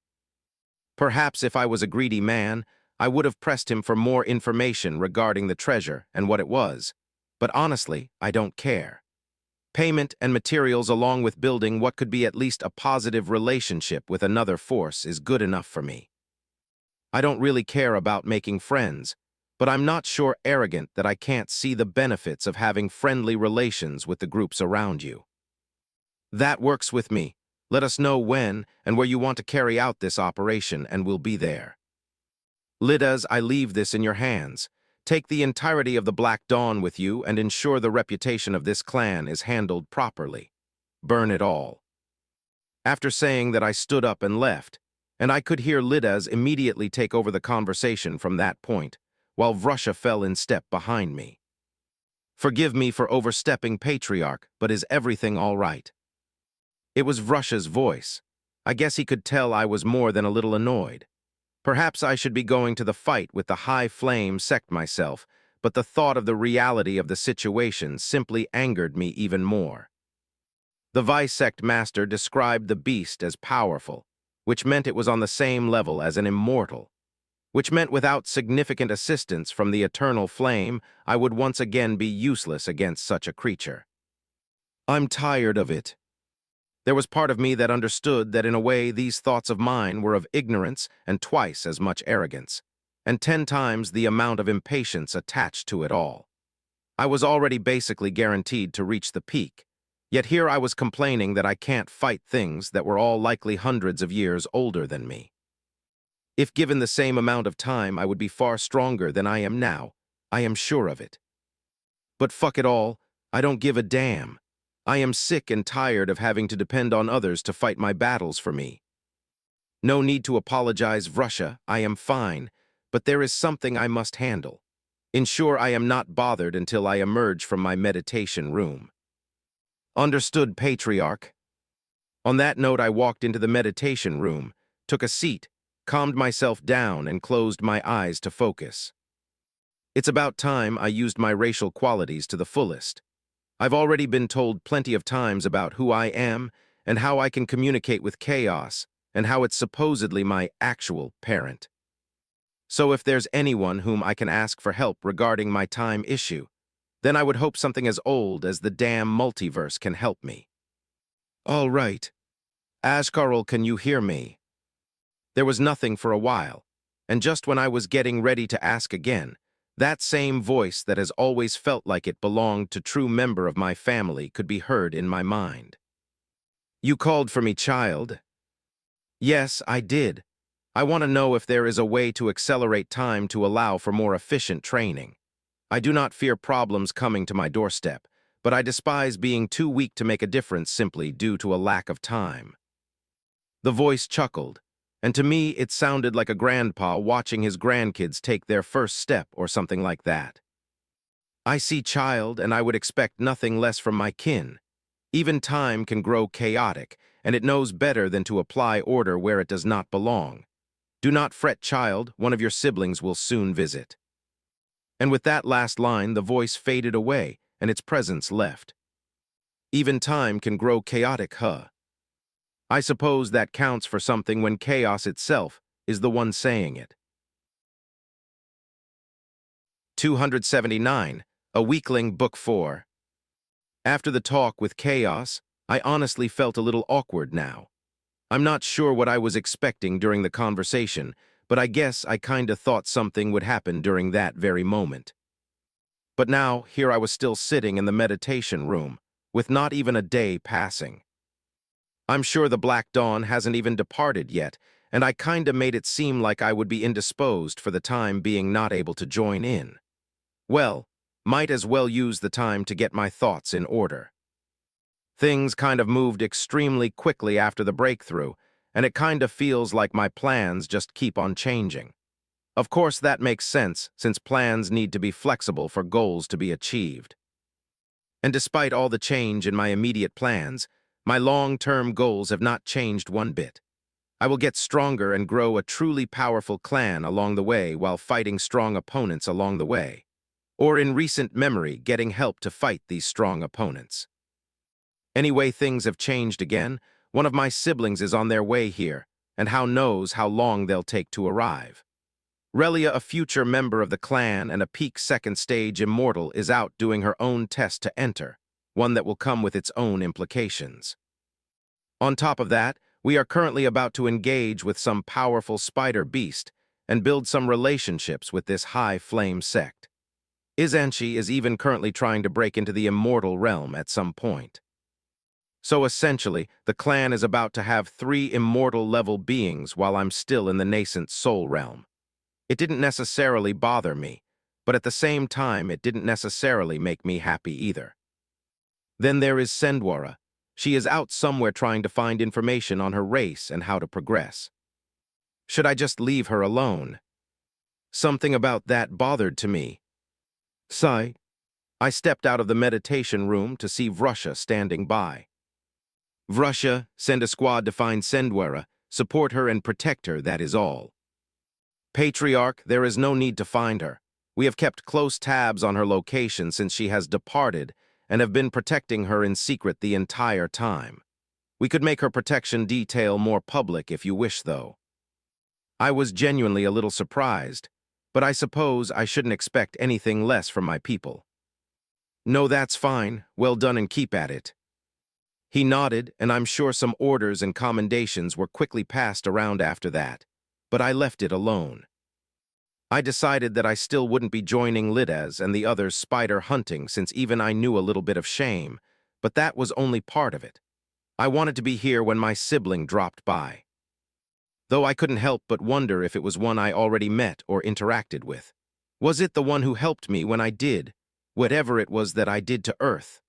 S1: Perhaps if I was a greedy man, I would have pressed him for more information regarding the treasure and what it was, but honestly, I don't care. Payment and materials along with building what could be at least a positive relationship with another force is good enough for me. I don't really care about making friends, but I'm not sure arrogant that I can't see the benefits of having friendly relations with the groups around you. That works with me. Let us know when and where you want to carry out this operation, and we'll be there. Lidaz, I leave this in your hands. Take the entirety of the Black Dawn with you and ensure the reputation of this clan is handled properly. Burn it all. After saying that, I stood up and left, and I could hear Lidaz immediately take over the conversation from that point, while Vrusha fell in step behind me. Forgive me for overstepping, Patriarch, but is everything all right? It was Vrusha's voice. I guess he could tell I was more than a little annoyed. Perhaps I should be going to the fight with the High Flame sect myself, but the thought of the reality of the situation simply angered me even more. The Vice-sect master described the beast as powerful, which meant it was on the same level as an immortal, which meant without significant assistance from the eternal flame, I would once again be useless against such a creature. I'm tired of it. There was part of me that understood that in a way these thoughts of mine were of ignorance and twice as much arrogance, and 10 times the amount of impatience attached to it all. I was already basically guaranteed to reach the peak, yet here I was complaining that I can't fight things that were all likely hundreds of years older than me. If given the same amount of time, I would be far stronger than I am now. I am sure of it. But fuck it all, I don't give a damn. I am sick and tired of having to depend on others to fight my battles for me. No need to apologize, Vrusha, I am fine, but there is something I must handle. Ensure I am not bothered until I emerge from my meditation room. Understood, Patriarch. On that note, I walked into the meditation room, took a seat, calmed myself down, and closed my eyes to focus. It's about time I used my racial qualities to the fullest. I've already been told plenty of times about who I am, and how I can communicate with chaos, and how it's supposedly my actual parent. So if there's anyone whom I can ask for help regarding my time issue, then I would hope something as old as the damn multiverse can help me. All right. Ashkarl, can you hear me? There was nothing for a while, and just when I was getting ready to ask again, that same voice that has always felt like it belonged to true member of my family could be heard in my mind. You called for me, child? Yes, I did. I want to know if there is a way to accelerate time to allow for more efficient training. I do not fear problems coming to my doorstep, but I despise being too weak to make a difference simply due to a lack of time. The voice chuckled, and to me it sounded like a grandpa watching his grandkids take their first step or something like that. I see, child, and I would expect nothing less from my kin. Even time can grow chaotic, and it knows better than to apply order where it does not belong. Do not fret, child, one of your siblings will soon visit. And with that last line, the voice faded away, and its presence left. Even time can grow chaotic, huh? I suppose that counts for something when chaos itself is the one saying it. 279, A Weakling, Book 4. After the talk with Chaos, I honestly felt a little awkward now. I'm not sure what I was expecting during the conversation, but I guess I kinda thought something would happen during that very moment. But now, here I was still sitting in the meditation room, with not even a day passing. I'm sure the Black Dawn hasn't even departed yet, and I kinda made it seem like I would be indisposed for the time being not able to join in. Well, might as well use the time to get my thoughts in order. Things kind of moved extremely quickly after the breakthrough, and it kind of feels like my plans just keep on changing. Of course, that makes sense, since plans need to be flexible for goals to be achieved. And despite all the change in my immediate plans, my long-term goals have not changed one bit. I will get stronger and grow a truly powerful clan along the way while fighting strong opponents along the way, or in recent memory getting help to fight these strong opponents. Anyway, things have changed again. One of my siblings is on their way here, and how knows how long they'll take to arrive. Relia, a future member of the clan and a peak second stage immortal, is out doing her own test to enter, one that will come with its own implications. On top of that, we are currently about to engage with some powerful spider beast and build some relationships with this high flame sect. Izanshi is even currently trying to break into the immortal realm at some point. So essentially, the clan is about to have 3 immortal-level beings while I'm still in the nascent soul realm. It didn't necessarily bother me, but at the same time it didn't necessarily make me happy either. Then there is Sendwara. She is out somewhere trying to find information on her race and how to progress. Should I just leave her alone? Something about that bothered to me. Sigh. I stepped out of the meditation room to see Vrusha standing by. Vrusha, send a squad to find Sendwara, support her and protect her, that is all. Patriarch, there is no need to find her. We have kept close tabs on her location since she has departed and have been protecting her in secret the entire time. We could make her protection detail more public if you wish, though. I was genuinely a little surprised, but I suppose I shouldn't expect anything less from my people. No, that's fine. Well done and keep at it. He nodded, and I'm sure some orders and commendations were quickly passed around after that, but I left it alone. I decided that I still wouldn't be joining Lidaz and the others spider hunting since even I knew a little bit of shame, but that was only part of it. I wanted to be here when my sibling dropped by. Though I couldn't help but wonder if it was one I already met or interacted with. Was it the one who helped me when I did, whatever it was that I did to Earth?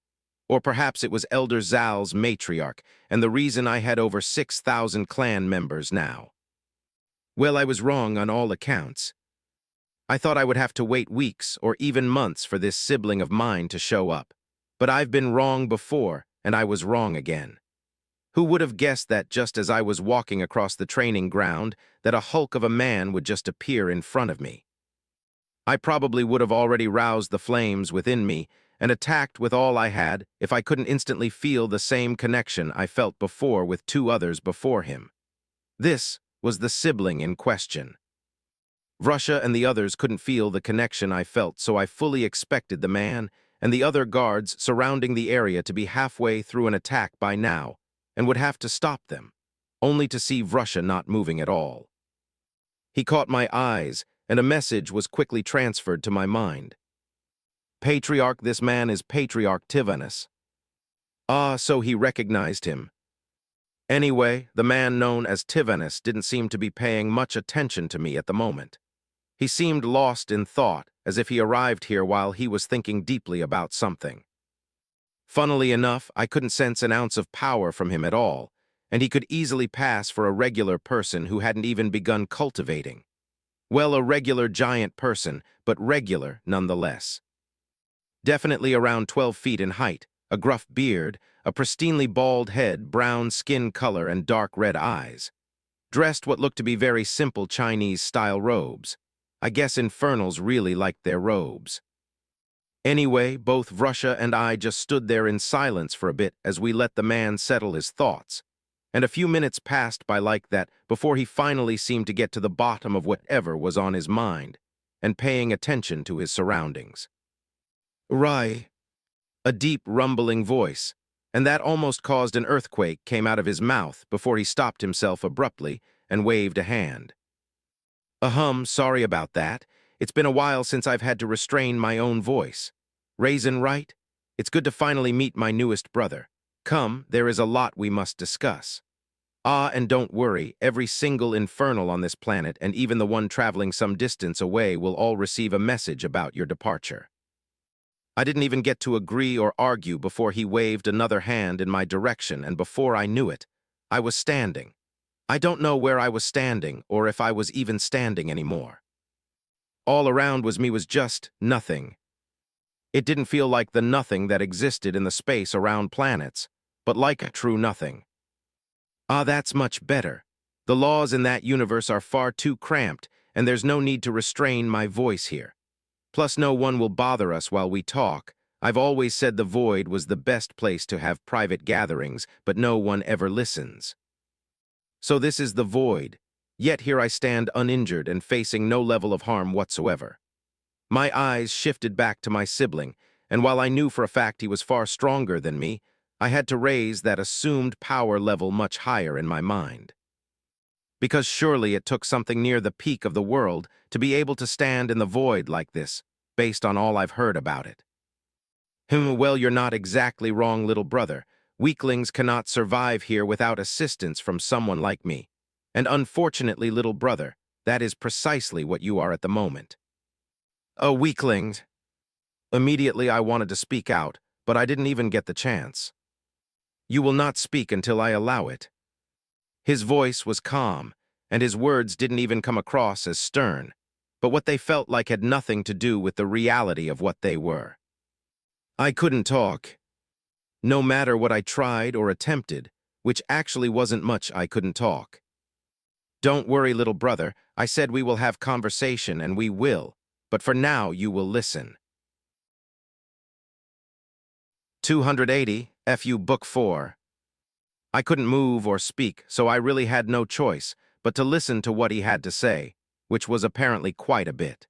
S1: Or perhaps it was Elder Zal's matriarch, and the reason I had over 6,000 clan members now. Well, I was wrong on all accounts. I thought I would have to wait weeks or even months for this sibling of mine to show up. But I've been wrong before, and I was wrong again. Who would have guessed that just as I was walking across the training ground, that a hulk of a man would just appear in front of me? I probably would have already roused the flames within me and attacked with all I had if I couldn't instantly feel the same connection I felt before with two others before him. This was the sibling in question. Russia and the others couldn't feel the connection I felt, so I fully expected the man and the other guards surrounding the area to be halfway through an attack by now and would have to stop them, only to see Russia not moving at all. He caught my eyes, and a message was quickly transferred to my mind. Patriarch, this man is Patriarch Tivanus. Ah, so he recognized him. Anyway, the man known as Tivanus didn't seem to be paying much attention to me at the moment. He seemed lost in thought, as if he arrived here while he was thinking deeply about something. Funnily enough, I couldn't sense an ounce of power from him at all, and he could easily pass for a regular person who hadn't even begun cultivating. Well, a regular giant person, but regular nonetheless. Definitely around 12 feet in height, a gruff beard, a pristinely bald head, brown skin color, and dark red eyes. Dressed what looked to be very simple Chinese-style robes. I guess Infernals really liked their robes. Anyway, both Russia and I just stood there in silence for a bit as we let the man settle his thoughts. And a few minutes passed by like that before he finally seemed to get to the bottom of whatever was on his mind and paying attention to his surroundings. Rai, a deep rumbling voice, and that almost caused an earthquake came out of his mouth before he stopped himself abruptly and waved a hand. Sorry about that. It's been a while since I've had to restrain my own voice. Raizen, right? It's good to finally meet my newest brother. Come, there is a lot we must discuss. Ah, and don't worry, every single Infernal on this planet and even the one traveling some distance away will all receive a message about your departure. I didn't even get to agree or argue before he waved another hand in my direction, and before I knew it, I was standing. I don't know where I was standing or if I was even standing anymore. All around was just nothing. It didn't feel like the nothing that existed in the space around planets, but like a true nothing. Ah, that's much better. The laws in that universe are far too cramped, and there's no need to restrain my voice here. Plus, no one will bother us while we talk. I've always said the void was the best place to have private gatherings, but no one ever listens. So this is the void, yet here I stand uninjured and facing no level of harm whatsoever. My eyes shifted back to my sibling, and while I knew for a fact he was far stronger than me, I had to raise that assumed power level much higher in my mind. Because surely it took something near the peak of the world to be able to stand in the void like this, based on all I've heard about it. Well, you're not exactly wrong, little brother. Weaklings cannot survive here without assistance from someone like me. And unfortunately, little brother, that is precisely what you are at the moment. A weakling. Immediately I wanted to speak out, but I didn't even get the chance. You will not speak until I allow it. His voice was calm, and his words didn't even come across as stern, but what they felt like had nothing to do with the reality of what they were. I couldn't talk. No matter what I tried or attempted, which actually wasn't much, I couldn't talk. Don't worry, little brother, I said we will have conversation, and we will, but for now you will listen. 280, FU Book 4. I couldn't move or speak, so I really had no choice but to listen to what he had to say, which was apparently quite a bit.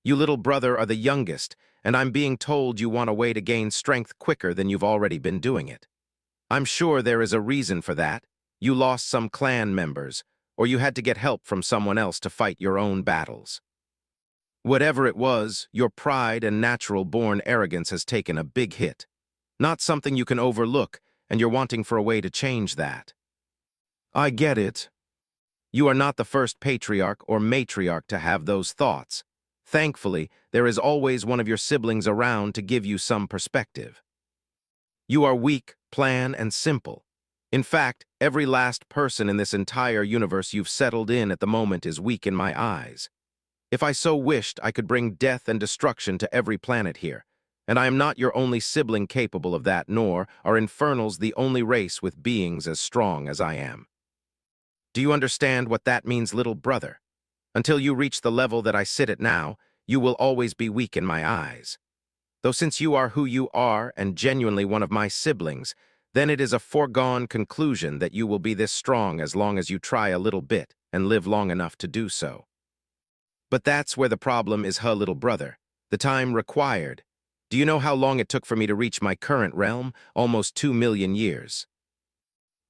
S1: You little brother are the youngest, and I'm being told you want a way to gain strength quicker than you've already been doing it. I'm sure there is a reason for that. You lost some clan members, or you had to get help from someone else to fight your own battles. Whatever it was, your pride and natural-born arrogance has taken a big hit. Not something you can overlook, and you're wanting for a way to change that. I get it. You are not the first patriarch or matriarch to have those thoughts. Thankfully, there is always one of your siblings around to give you some perspective. You are weak, plain, and simple. In fact, every last person in this entire universe you've settled in at the moment is weak in my eyes. If I so wished, I could bring death and destruction to every planet here. And I am not your only sibling capable of that, nor are Infernals the only race with beings as strong as I am. Do you understand what that means, little brother? Until you reach the level that I sit at now, you will always be weak in my eyes. Though since you are who you are and genuinely one of my siblings, then it is a foregone conclusion that you will be this strong as long as you try a little bit and live long enough to do so. But that's where the problem is, her little brother. The time required. Do you know how long it took for me to reach my current realm? Almost 2 million years.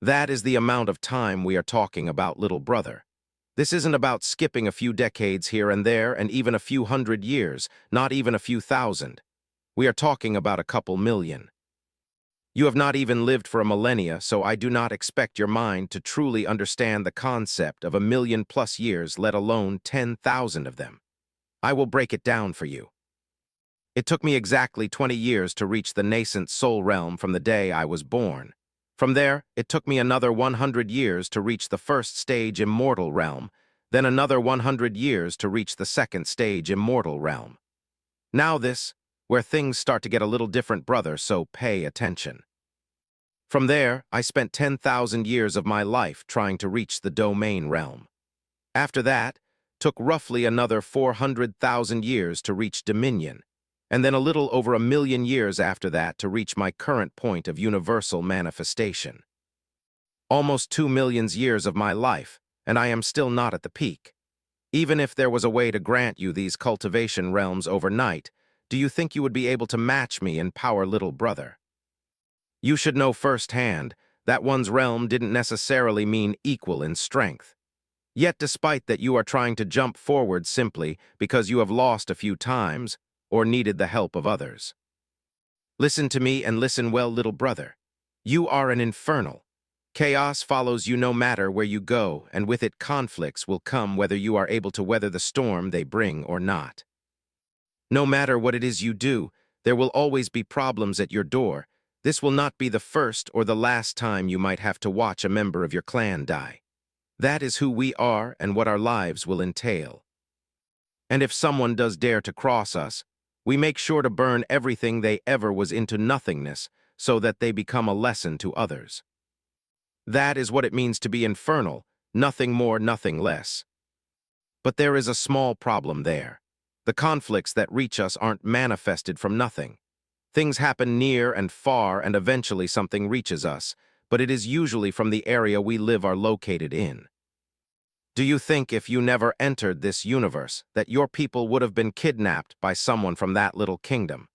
S1: That is the amount of time we are talking about, little brother. This isn't about skipping a few decades here and there and even a few hundred years, not even a few thousand. We are talking about a couple million. You have not even lived for a millennia, so I do not expect your mind to truly understand the concept of 1,000,000+ years, let alone 10,000 of them. I will break it down for you. It took me exactly 20 years to reach the nascent soul realm from the day I was born. From there, it took me another 100 years to reach the first stage immortal realm, then another 100 years to reach the second stage immortal realm. Now this, where things start to get a little different, brother, so pay attention. From there, I spent 10,000 years of my life trying to reach the domain realm. After that, took roughly another 400,000 years to reach dominion, and then a little over 1,000,000 years after that to reach my current point of universal manifestation. Almost 2 million years of my life, and I am still not at the peak. Even if there was a way to grant you these cultivation realms overnight, do you think you would be able to match me in power, little brother? You should know firsthand that one's realm didn't necessarily mean equal in strength. Yet despite that, you are trying to jump forward simply because you have lost a few times or needed the help of others. Listen to me and listen well, little brother. You are an infernal. Chaos follows you no matter where you go, and with it conflicts will come whether you are able to weather the storm they bring or not. No matter what it is you do, there will always be problems at your door. This will not be the first or the last time you might have to watch a member of your clan die. That is who we are and what our lives will entail. And if someone does dare to cross us, we make sure to burn everything they ever was into nothingness so that they become a lesson to others. That is what it means to be infernal, nothing more, nothing less. But there is a small problem there. The conflicts that reach us aren't manifested from nothing. Things happen near and far, and eventually something reaches us, but it is usually from the area we live are located in. Do you think if you never entered this universe that your people would have been kidnapped by someone from that little kingdom?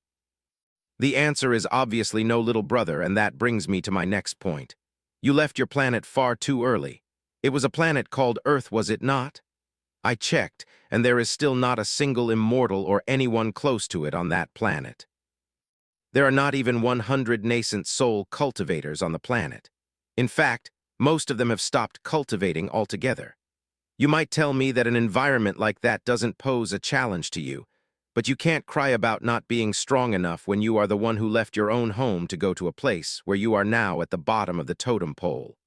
S1: The answer is obviously no, little brother, and that brings me to my next point. You left your planet far too early. It was a planet called Earth, was it not? I checked, and there is still not a single immortal or anyone close to it on that planet. There are not even 100 nascent soul cultivators on the planet. In fact, most of them have stopped cultivating altogether. You might tell me that an environment like that doesn't pose a challenge to you, but you can't cry about not being strong enough when you are the one who left your own home to go to a place where you are now at the bottom of the totem pole.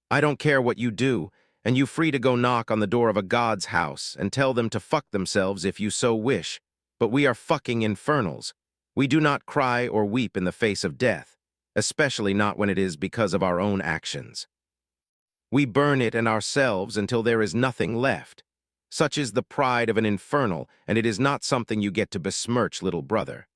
S1: I don't care what you do, and you free to go knock on the door of a god's house and tell them to fuck themselves if you so wish, but we are fucking infernals. We do not cry or weep in the face of death, especially not when it is because of our own actions. We burn it and ourselves until there is nothing left. Such is the pride of an infernal, and it is not something you get to besmirch, little brother.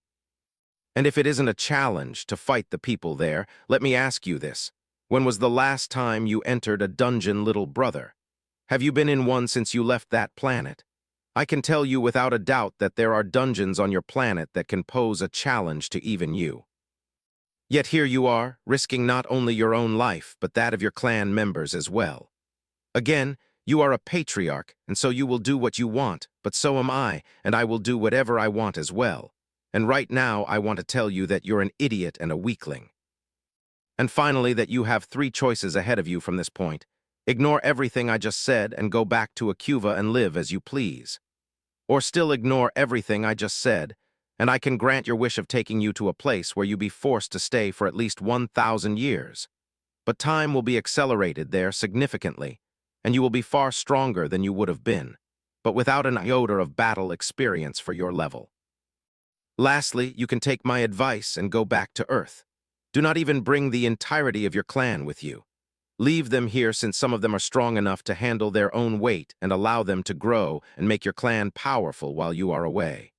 S1: And if it isn't a challenge to fight the people there, let me ask you this. When was the last time you entered a dungeon, little brother? Have you been in one since you left that planet? I can tell you without a doubt that there are dungeons on your planet that can pose a challenge to even you. Yet here you are, risking not only your own life, but that of your clan members as well. Again, you are a patriarch, and so you will do what you want, but so am I, and I will do whatever I want as well. And right now, I want to tell you that you're an idiot and a weakling. And finally, that you have 3 choices ahead of you from this point. Ignore everything I just said and go back to Acuva and live as you please. Or still ignore everything I just said, and I can grant your wish of taking you to a place where you be forced to stay for at least 1,000 years. But time will be accelerated there significantly, and you will be far stronger than you would have been, but without an iota of battle experience for your level. Lastly, you can take my advice and go back to Earth. Do not even bring the entirety of your clan with you. Leave them here since some of them are strong enough to handle their own weight and allow them to grow and make your clan powerful while you are away.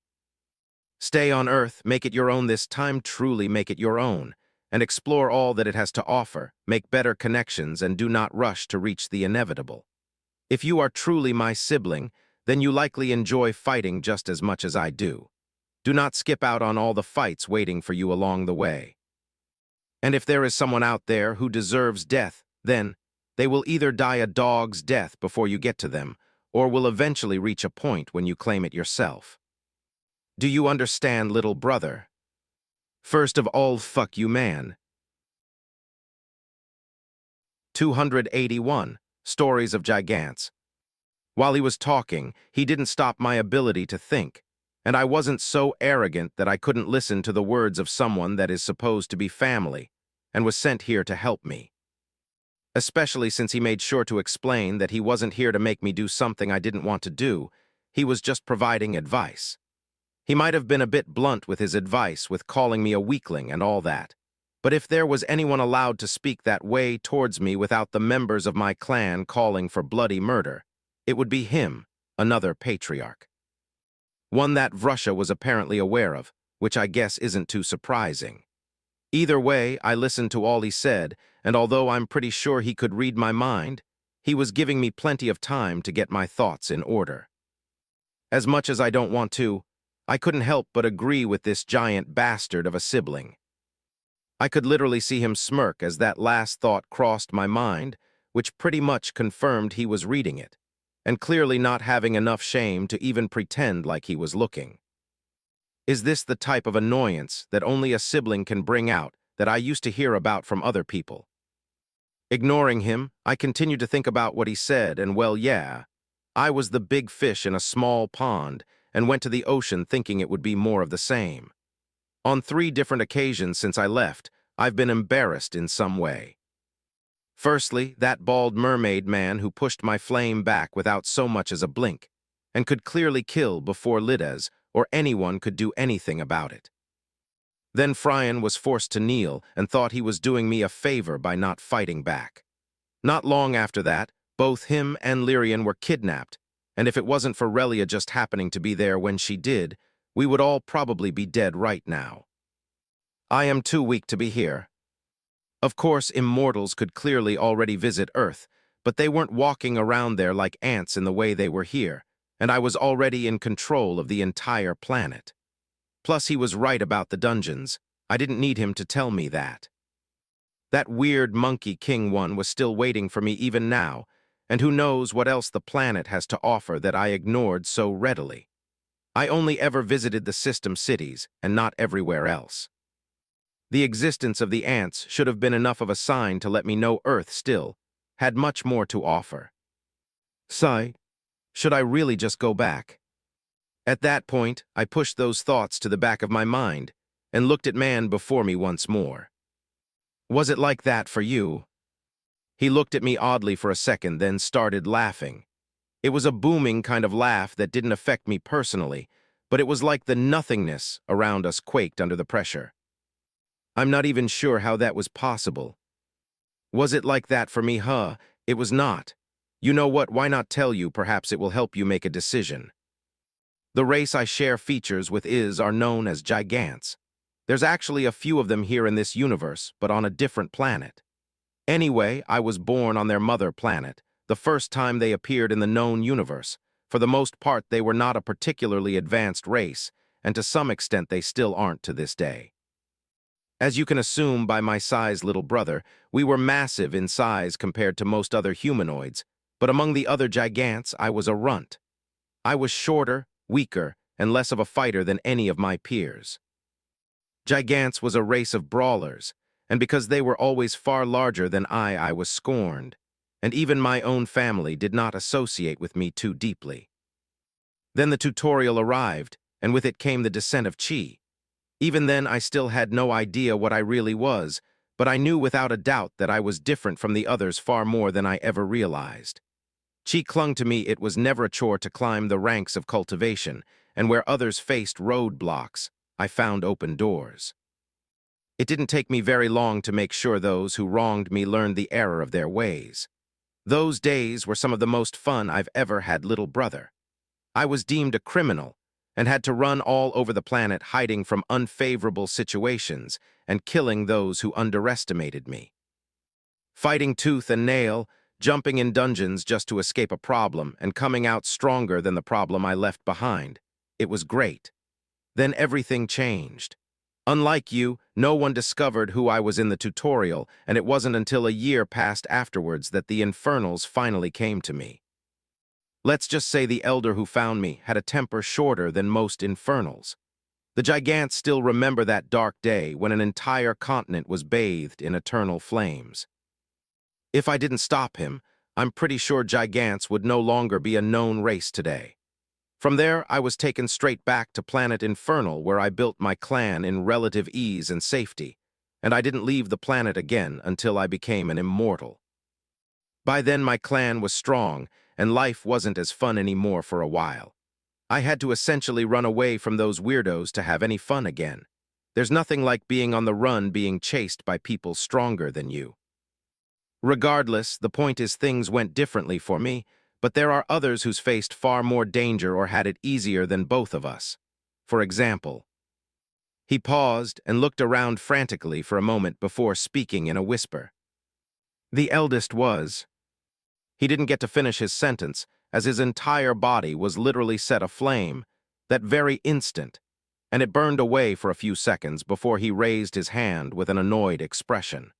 S1: Stay on Earth, make it your own this time, truly make it your own, and explore all that it has to offer, make better connections, and do not rush to reach the inevitable. If you are truly my sibling, then you likely enjoy fighting just as much as I do. Do not skip out on all the fights waiting for you along the way. And if there is someone out there who deserves death, then they will either die a dog's death before you get to them, or will eventually reach a point when you claim it yourself. Do you understand, little brother? First of all, fuck you, man. 281. Stories of Gigants. While he was talking, he didn't stop my ability to think, and I wasn't so arrogant that I couldn't listen to the words of someone that is supposed to be family, and was sent here to help me. Especially since he made sure to explain that he wasn't here to make me do something I didn't want to do, he was just providing advice. He might have been a bit blunt with his advice, with calling me a weakling and all that. But if there was anyone allowed to speak that way towards me without the members of my clan calling for bloody murder, it would be him, another patriarch. One that Vrusha was apparently aware of, which I guess isn't too surprising. Either way, I listened to all he said, and although I'm pretty sure he could read my mind, he was giving me plenty of time to get my thoughts in order. As much as I don't want to, I couldn't help but agree with this giant bastard of a sibling. I could literally see him smirk as that last thought crossed my mind, which pretty much confirmed he was reading it, and clearly not having enough shame to even pretend like he was looking. Is this the type of annoyance that only a sibling can bring out that I used to hear about from other people? Ignoring him, I continued to think about what he said, and well, yeah, I was the big fish in a small pond, and went to the ocean thinking it would be more of the same. On 3 different occasions since I left, I've been embarrassed in some way. Firstly, that bald mermaid man who pushed my flame back without so much as a blink, and could clearly kill before Lides or anyone could do anything about it. Then Fryan was forced to kneel and thought he was doing me a favor by not fighting back. Not long after that, both him and Lyrian were kidnapped, and if it wasn't for Relia just happening to be there when she did, we would all probably be dead right now. I am too weak to be here. Of course, immortals could clearly already visit Earth, but they weren't walking around there like ants in the way they were here, and I was already in control of the entire planet. Plus, he was right about the dungeons. I didn't need him to tell me that. That weird Monkey King one was still waiting for me even now, and who knows what else the planet has to offer that I ignored so readily. I only ever visited the system cities, and not everywhere else. The existence of the ants should have been enough of a sign to let me know Earth still had much more to offer. Should I really just go back? At that point, I pushed those thoughts to the back of my mind and looked at man before me once more. Was it like that for you? He looked at me oddly for a second, then started laughing. It was a booming kind of laugh that didn't affect me personally, but it was like the nothingness around us quaked under the pressure. I'm not even sure how that was possible. Was it like that for me, huh? It was not. You know what, why not tell you, perhaps it will help you make a decision. The race I share features with are known as Gigants. There's actually a few of them here in this universe, but on a different planet. Anyway, I was born on their mother planet, the first time they appeared in the known universe. For the most part, they were not a particularly advanced race, and to some extent they still aren't to this day. As you can assume by my size, little brother, we were massive in size compared to most other humanoids, but among the other Gigants, I was a runt. I was shorter, weaker, and less of a fighter than any of my peers. Gigants was a race of brawlers, and because they were always far larger than I was scorned, and even my own family did not associate with me too deeply. Then the tutorial arrived, and with it came the descent of Chi. Even then, I still had no idea what I really was, but I knew without a doubt that I was different from the others far more than I ever realized. Chi clung to me. It was never a chore to climb the ranks of cultivation, and where others faced roadblocks, I found open doors. It didn't take me very long to make sure those who wronged me learned the error of their ways. Those days were some of the most fun I've ever had, little brother. I was deemed a criminal, and had to run all over the planet hiding from unfavorable situations and killing those who underestimated me. Fighting tooth and nail, jumping in dungeons just to escape a problem and coming out stronger than the problem I left behind. It was great. Then everything changed. Unlike you, no one discovered who I was in the tutorial, and it wasn't until a year passed afterwards that the Infernals finally came to me. Let's just say the elder who found me had a temper shorter than most Infernals. The Gigants still remember that dark day when an entire continent was bathed in eternal flames. If I didn't stop him, I'm pretty sure Gigants would no longer be a known race today. From there, I was taken straight back to planet Infernal, where I built my clan in relative ease and safety, and I didn't leave the planet again until I became an immortal. By then, my clan was strong, and life wasn't as fun anymore for a while. I had to essentially run away from those weirdos to have any fun again. There's nothing like being on the run being chased by people stronger than you. Regardless, the point is things went differently for me, but there are others who's faced far more danger or had it easier than both of us. For example, he paused and looked around frantically for a moment before speaking in a whisper. The eldest was. He didn't get to finish his sentence, as his entire body was literally set aflame, that very instant, and it burned away for a few seconds before he raised his hand with an annoyed expression.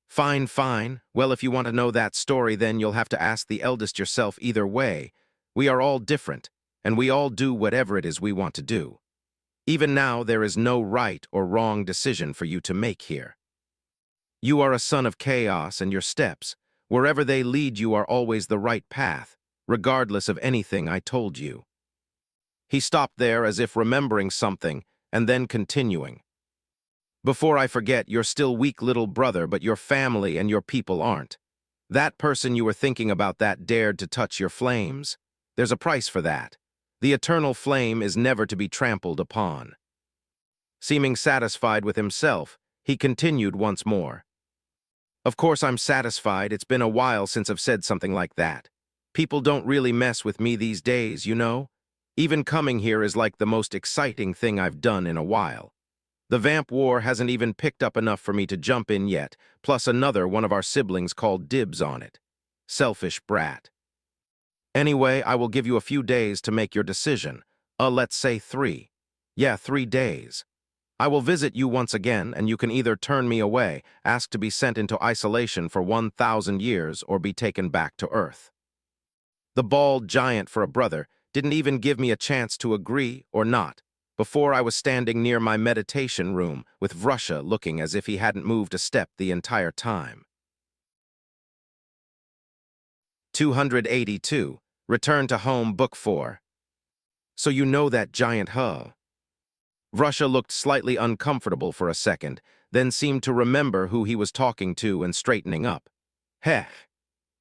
S1: Fine, fine. Well, if you want to know that story, then you'll have to ask the eldest yourself either way. We are all different, and we all do whatever it is we want to do. Even now, there is no right or wrong decision for you to make here. You are a son of chaos, and your steps, wherever they lead you, are always the right path, regardless of anything I told you. He stopped there as if remembering something, and then continuing. Before I forget, you're still weak little brother, but your family and your people aren't. That person you were thinking about that dared to touch your flames, there's a price for that. The eternal flame is never to be trampled upon. Seeming satisfied with himself, he continued once more. Of course I'm satisfied. It's been a while since I've said something like that. People don't really mess with me these days, you know? Even coming here is like the most exciting thing I've done in a while. The vamp war hasn't even picked up enough for me to jump in yet, plus another one of our siblings called dibs on it. Selfish brat. Anyway, I will give you a few days to make your decision. Let's say 3. Yeah, 3 days. I will visit you once again, and you can either turn me away, ask to be sent into isolation for 1,000 years, or be taken back to Earth. The bald giant, for a brother, didn't even give me a chance to agree or not, before I was standing near my meditation room with Vrusha looking as if he hadn't moved a step the entire time. 282. Return to Home, Book 4. So you know that giant, huh? Vrusha looked slightly uncomfortable for a second, then seemed to remember who he was talking to and straightening up. Heh.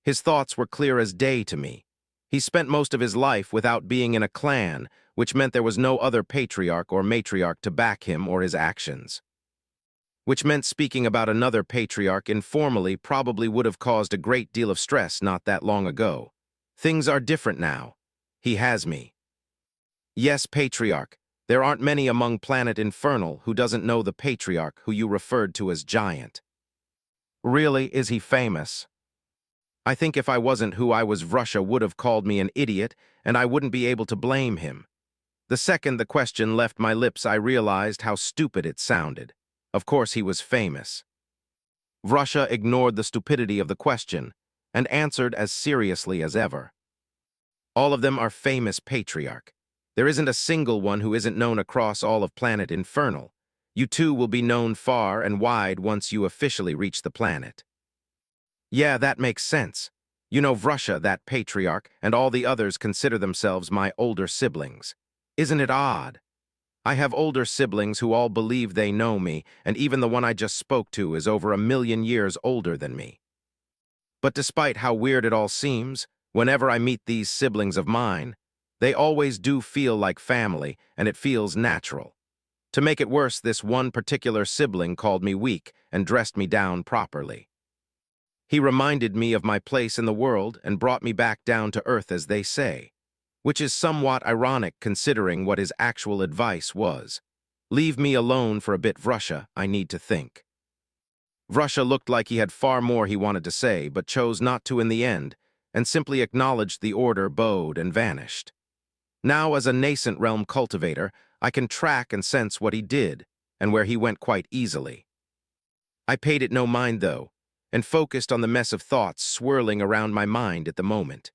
S1: His thoughts were clear as day to me. He spent most of his life without being in a clan, which meant there was no other patriarch or matriarch to back him or his actions. Which meant speaking about another patriarch informally probably would have caused a great deal of stress not that long ago. Things are different now. He has me. Yes, patriarch. There aren't many among planet Infernal who doesn't know the patriarch who you referred to as giant. Really, is he famous? I think if I wasn't who I was, Vrusha would have called me an idiot, and I wouldn't be able to blame him. The second the question left my lips, I realized how stupid it sounded. Of course he was famous. Vrusha ignored the stupidity of the question and answered as seriously as ever. All of them are famous, patriarch. There isn't a single one who isn't known across all of planet Infernal. You two will be known far and wide once you officially reach the planet. Yeah, that makes sense. You know, Vrusha, that patriarch, and all the others consider themselves my older siblings. Isn't it odd? I have older siblings who all believe they know me, and even the one I just spoke to is over 1,000,000 years older than me. But despite how weird it all seems, whenever I meet these siblings of mine, they always do feel like family, and it feels natural. To make it worse, this one particular sibling called me weak and dressed me down properly. He reminded me of my place in the world and brought me back down to earth, as they say. which is somewhat ironic considering what his actual advice was. Leave me alone for a bit, Vrusha, I need to think. Vrusha looked like he had far more he wanted to say, but chose not to in the end, and simply acknowledged the order, bowed, and vanished. Now, as a nascent realm cultivator, I can track and sense what he did, and where he went quite easily. I paid it no mind, though, and focused on the mess of thoughts swirling around my mind at the moment.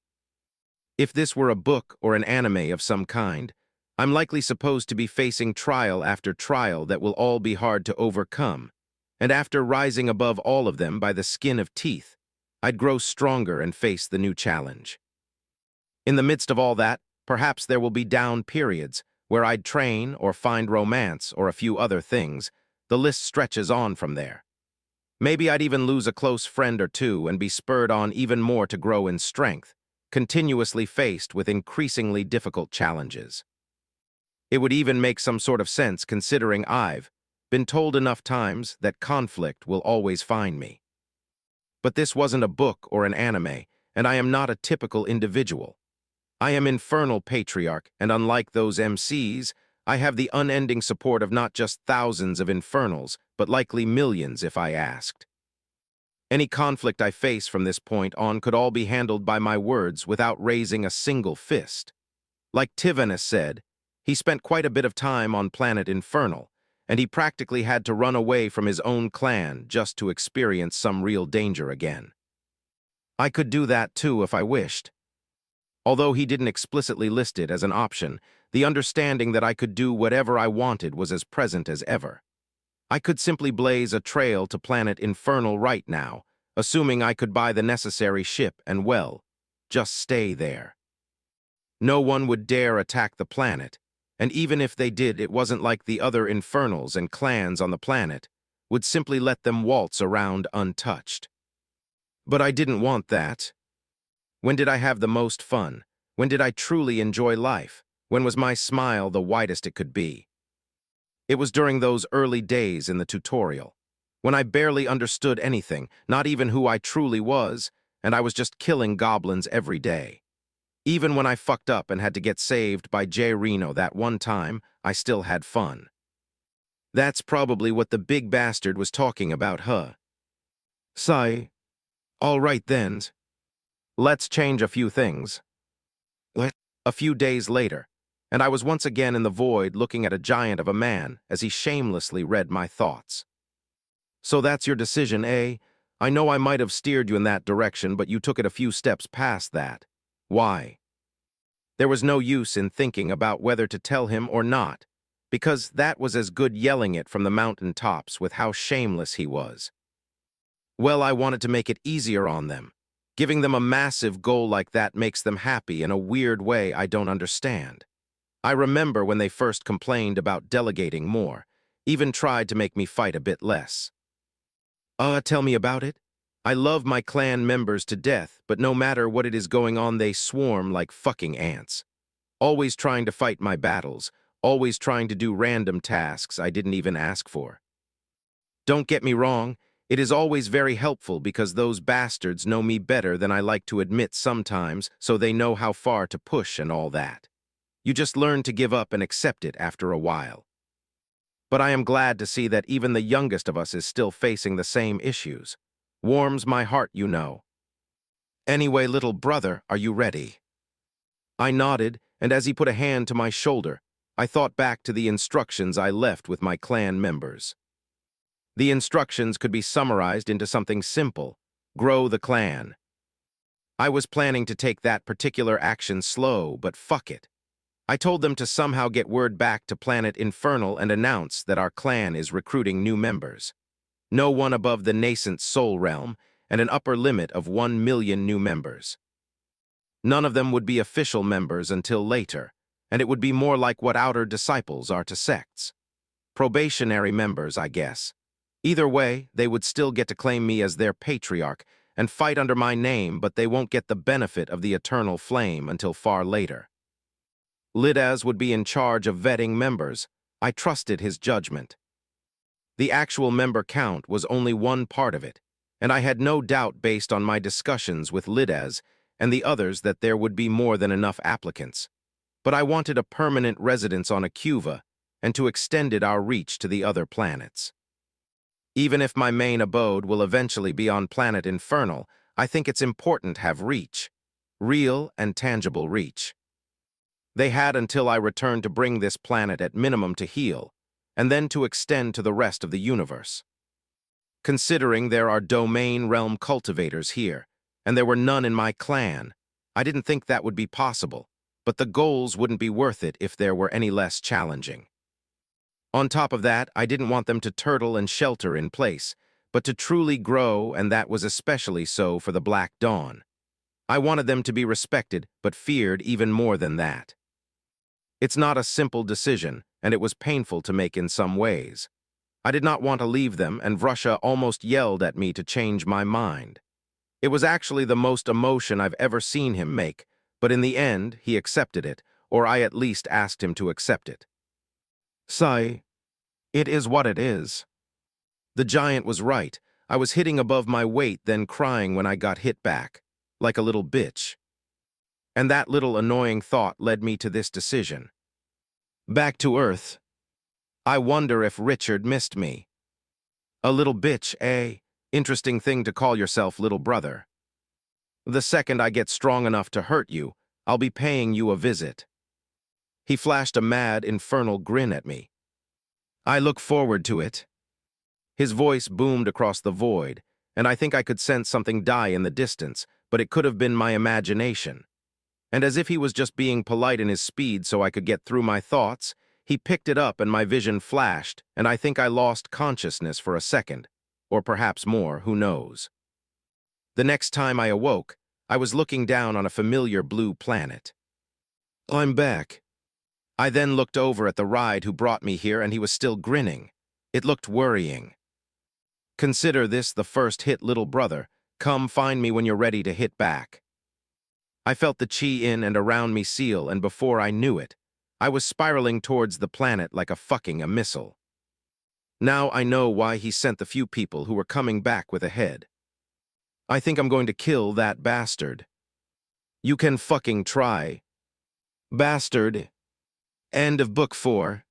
S1: If this were a book or an anime of some kind, I'm likely supposed to be facing trial after trial that will all be hard to overcome, and after rising above all of them by the skin of teeth, I'd grow stronger and face the new challenge. In the midst of all that, perhaps there will be down periods where I'd train or find romance or a few other things. The list stretches on from there. Maybe I'd even lose a close friend or two and be spurred on even more to grow in strength, continuously faced with increasingly difficult challenges. It would even make some sort of sense considering I've been told enough times that conflict will always find me. But this wasn't a book or an anime, and I am not a typical individual. I am Infernal Patriarch, and unlike those MCs, I have the unending support of not just thousands of Infernals, but likely millions if I asked. Any conflict I face from this point on could all be handled by my words without raising a single fist. Like Tivanus said, he spent quite a bit of time on planet Infernal, and he practically had to run away from his own clan just to experience some real danger again. I could do that too if I wished. Although he didn't explicitly list it as an option, the understanding that I could do whatever I wanted was as present as ever. I could simply blaze a trail to planet Infernal right now, assuming I could buy the necessary ship and, well, just stay there. No one would dare attack the planet, and even if they did, it wasn't like the other Infernals and clans on the planet would simply let them waltz around untouched. But I didn't want that. When did I have the most fun? When did I truly enjoy life? When was my smile the widest it could be? It was during those early days in the tutorial, when I barely understood anything, not even who I truly was, and I was just killing goblins every day. Even when I fucked up and had to get saved by J. Reno that one time, I still had fun. That's probably what the big bastard was talking about, huh? Sigh. All right then. Let's change a few things. A few days later, and I was once again in the void looking at a giant of a man as he shamelessly read my thoughts. So that's your decision, eh? I know I might have steered you in that direction, but you took it a few steps past that. Why? There was no use in thinking about whether to tell him or not, because that was as good yelling it from the mountain tops with how shameless he was. Well, I wanted to make it easier on them. Giving them a massive goal like that makes them happy in a weird way I don't understand. I remember when they first complained about delegating more, even tried to make me fight a bit less. Tell me about it. I love my clan members to death, but no matter what it is going on, they swarm like fucking ants. Always trying to fight my battles, always trying to do random tasks I didn't even ask for. Don't get me wrong, it is always very helpful because those bastards know me better than I like to admit sometimes, so they know how far to push and all that. You just learn to give up and accept it after a while. But I am glad to see that even the youngest of us is still facing the same issues. Warms my heart, you know. Anyway, little brother, are you ready? I nodded, and as he put a hand to my shoulder, I thought back to the instructions I left with my clan members. The instructions could be summarized into something simple: grow the clan. I was planning to take that particular action slow, but fuck it. I told them to somehow get word back to planet Infernal and announce that our clan is recruiting new members. No one above the nascent soul realm, and an upper limit of 1 million new members. None of them would be official members until later, and it would be more like what outer disciples are to sects. Probationary members, I guess. Either way, they would still get to claim me as their patriarch and fight under my name, but they won't get the benefit of the eternal flame until far later. Lidaz would be in charge of vetting members. I trusted his judgment. The actual member count was only one part of it, and I had no doubt based on my discussions with Lidaz and the others that there would be more than enough applicants. but I wanted a permanent residence on Acuva and to extended our reach to the other planets. Even if my main abode will eventually be on planet Infernal, I think it's important to have reach. Real and tangible reach. They had until I returned to bring this planet at minimum to heal, and then to extend to the rest of the universe. Considering there are domain realm cultivators here, and there were none in my clan, I didn't think that would be possible, but the goals wouldn't be worth it if there were any less challenging. On top of that, I didn't want them to turtle and shelter in place, but to truly grow, and that was especially so for the Black Dawn. I wanted them to be respected, but feared even more than that. It's not a simple decision, and it was painful to make in some ways. I did not want to leave them, and Vrusha almost yelled at me to change my mind. It was actually the most emotion I've ever seen him make, but in the end, he accepted it, or I at least asked him to accept it. Sigh, it is what it is. The giant was right. I was hitting above my weight, then crying when I got hit back, like a little bitch. And that little annoying thought led me to this decision. Back to Earth. I wonder if Richard missed me. A little bitch, eh? Interesting thing to call yourself, little brother. The second I get strong enough to hurt you, I'll be paying you a visit. He flashed a mad, infernal grin at me. I look forward to it. His voice boomed across the void, and I think I could sense something die in the distance, but it could have been my imagination. And as if he was just being polite in his speed so I could get through my thoughts, he picked it up and my vision flashed, and I think I lost consciousness for a second, or perhaps more, who knows. The next time I awoke, I was looking down on a familiar blue planet. I'm back. I then looked over at the ride who brought me here, and he was still grinning. It looked worrying. Consider this the first hit, little brother. Come find me when you're ready to hit back. I felt the chi in and around me seal, and before I knew it, I was spiraling towards the planet like a missile. Now I know why he sent the few people who were coming back with a head. I think I'm going to kill that bastard. You can fucking try. Bastard. End of Book 4.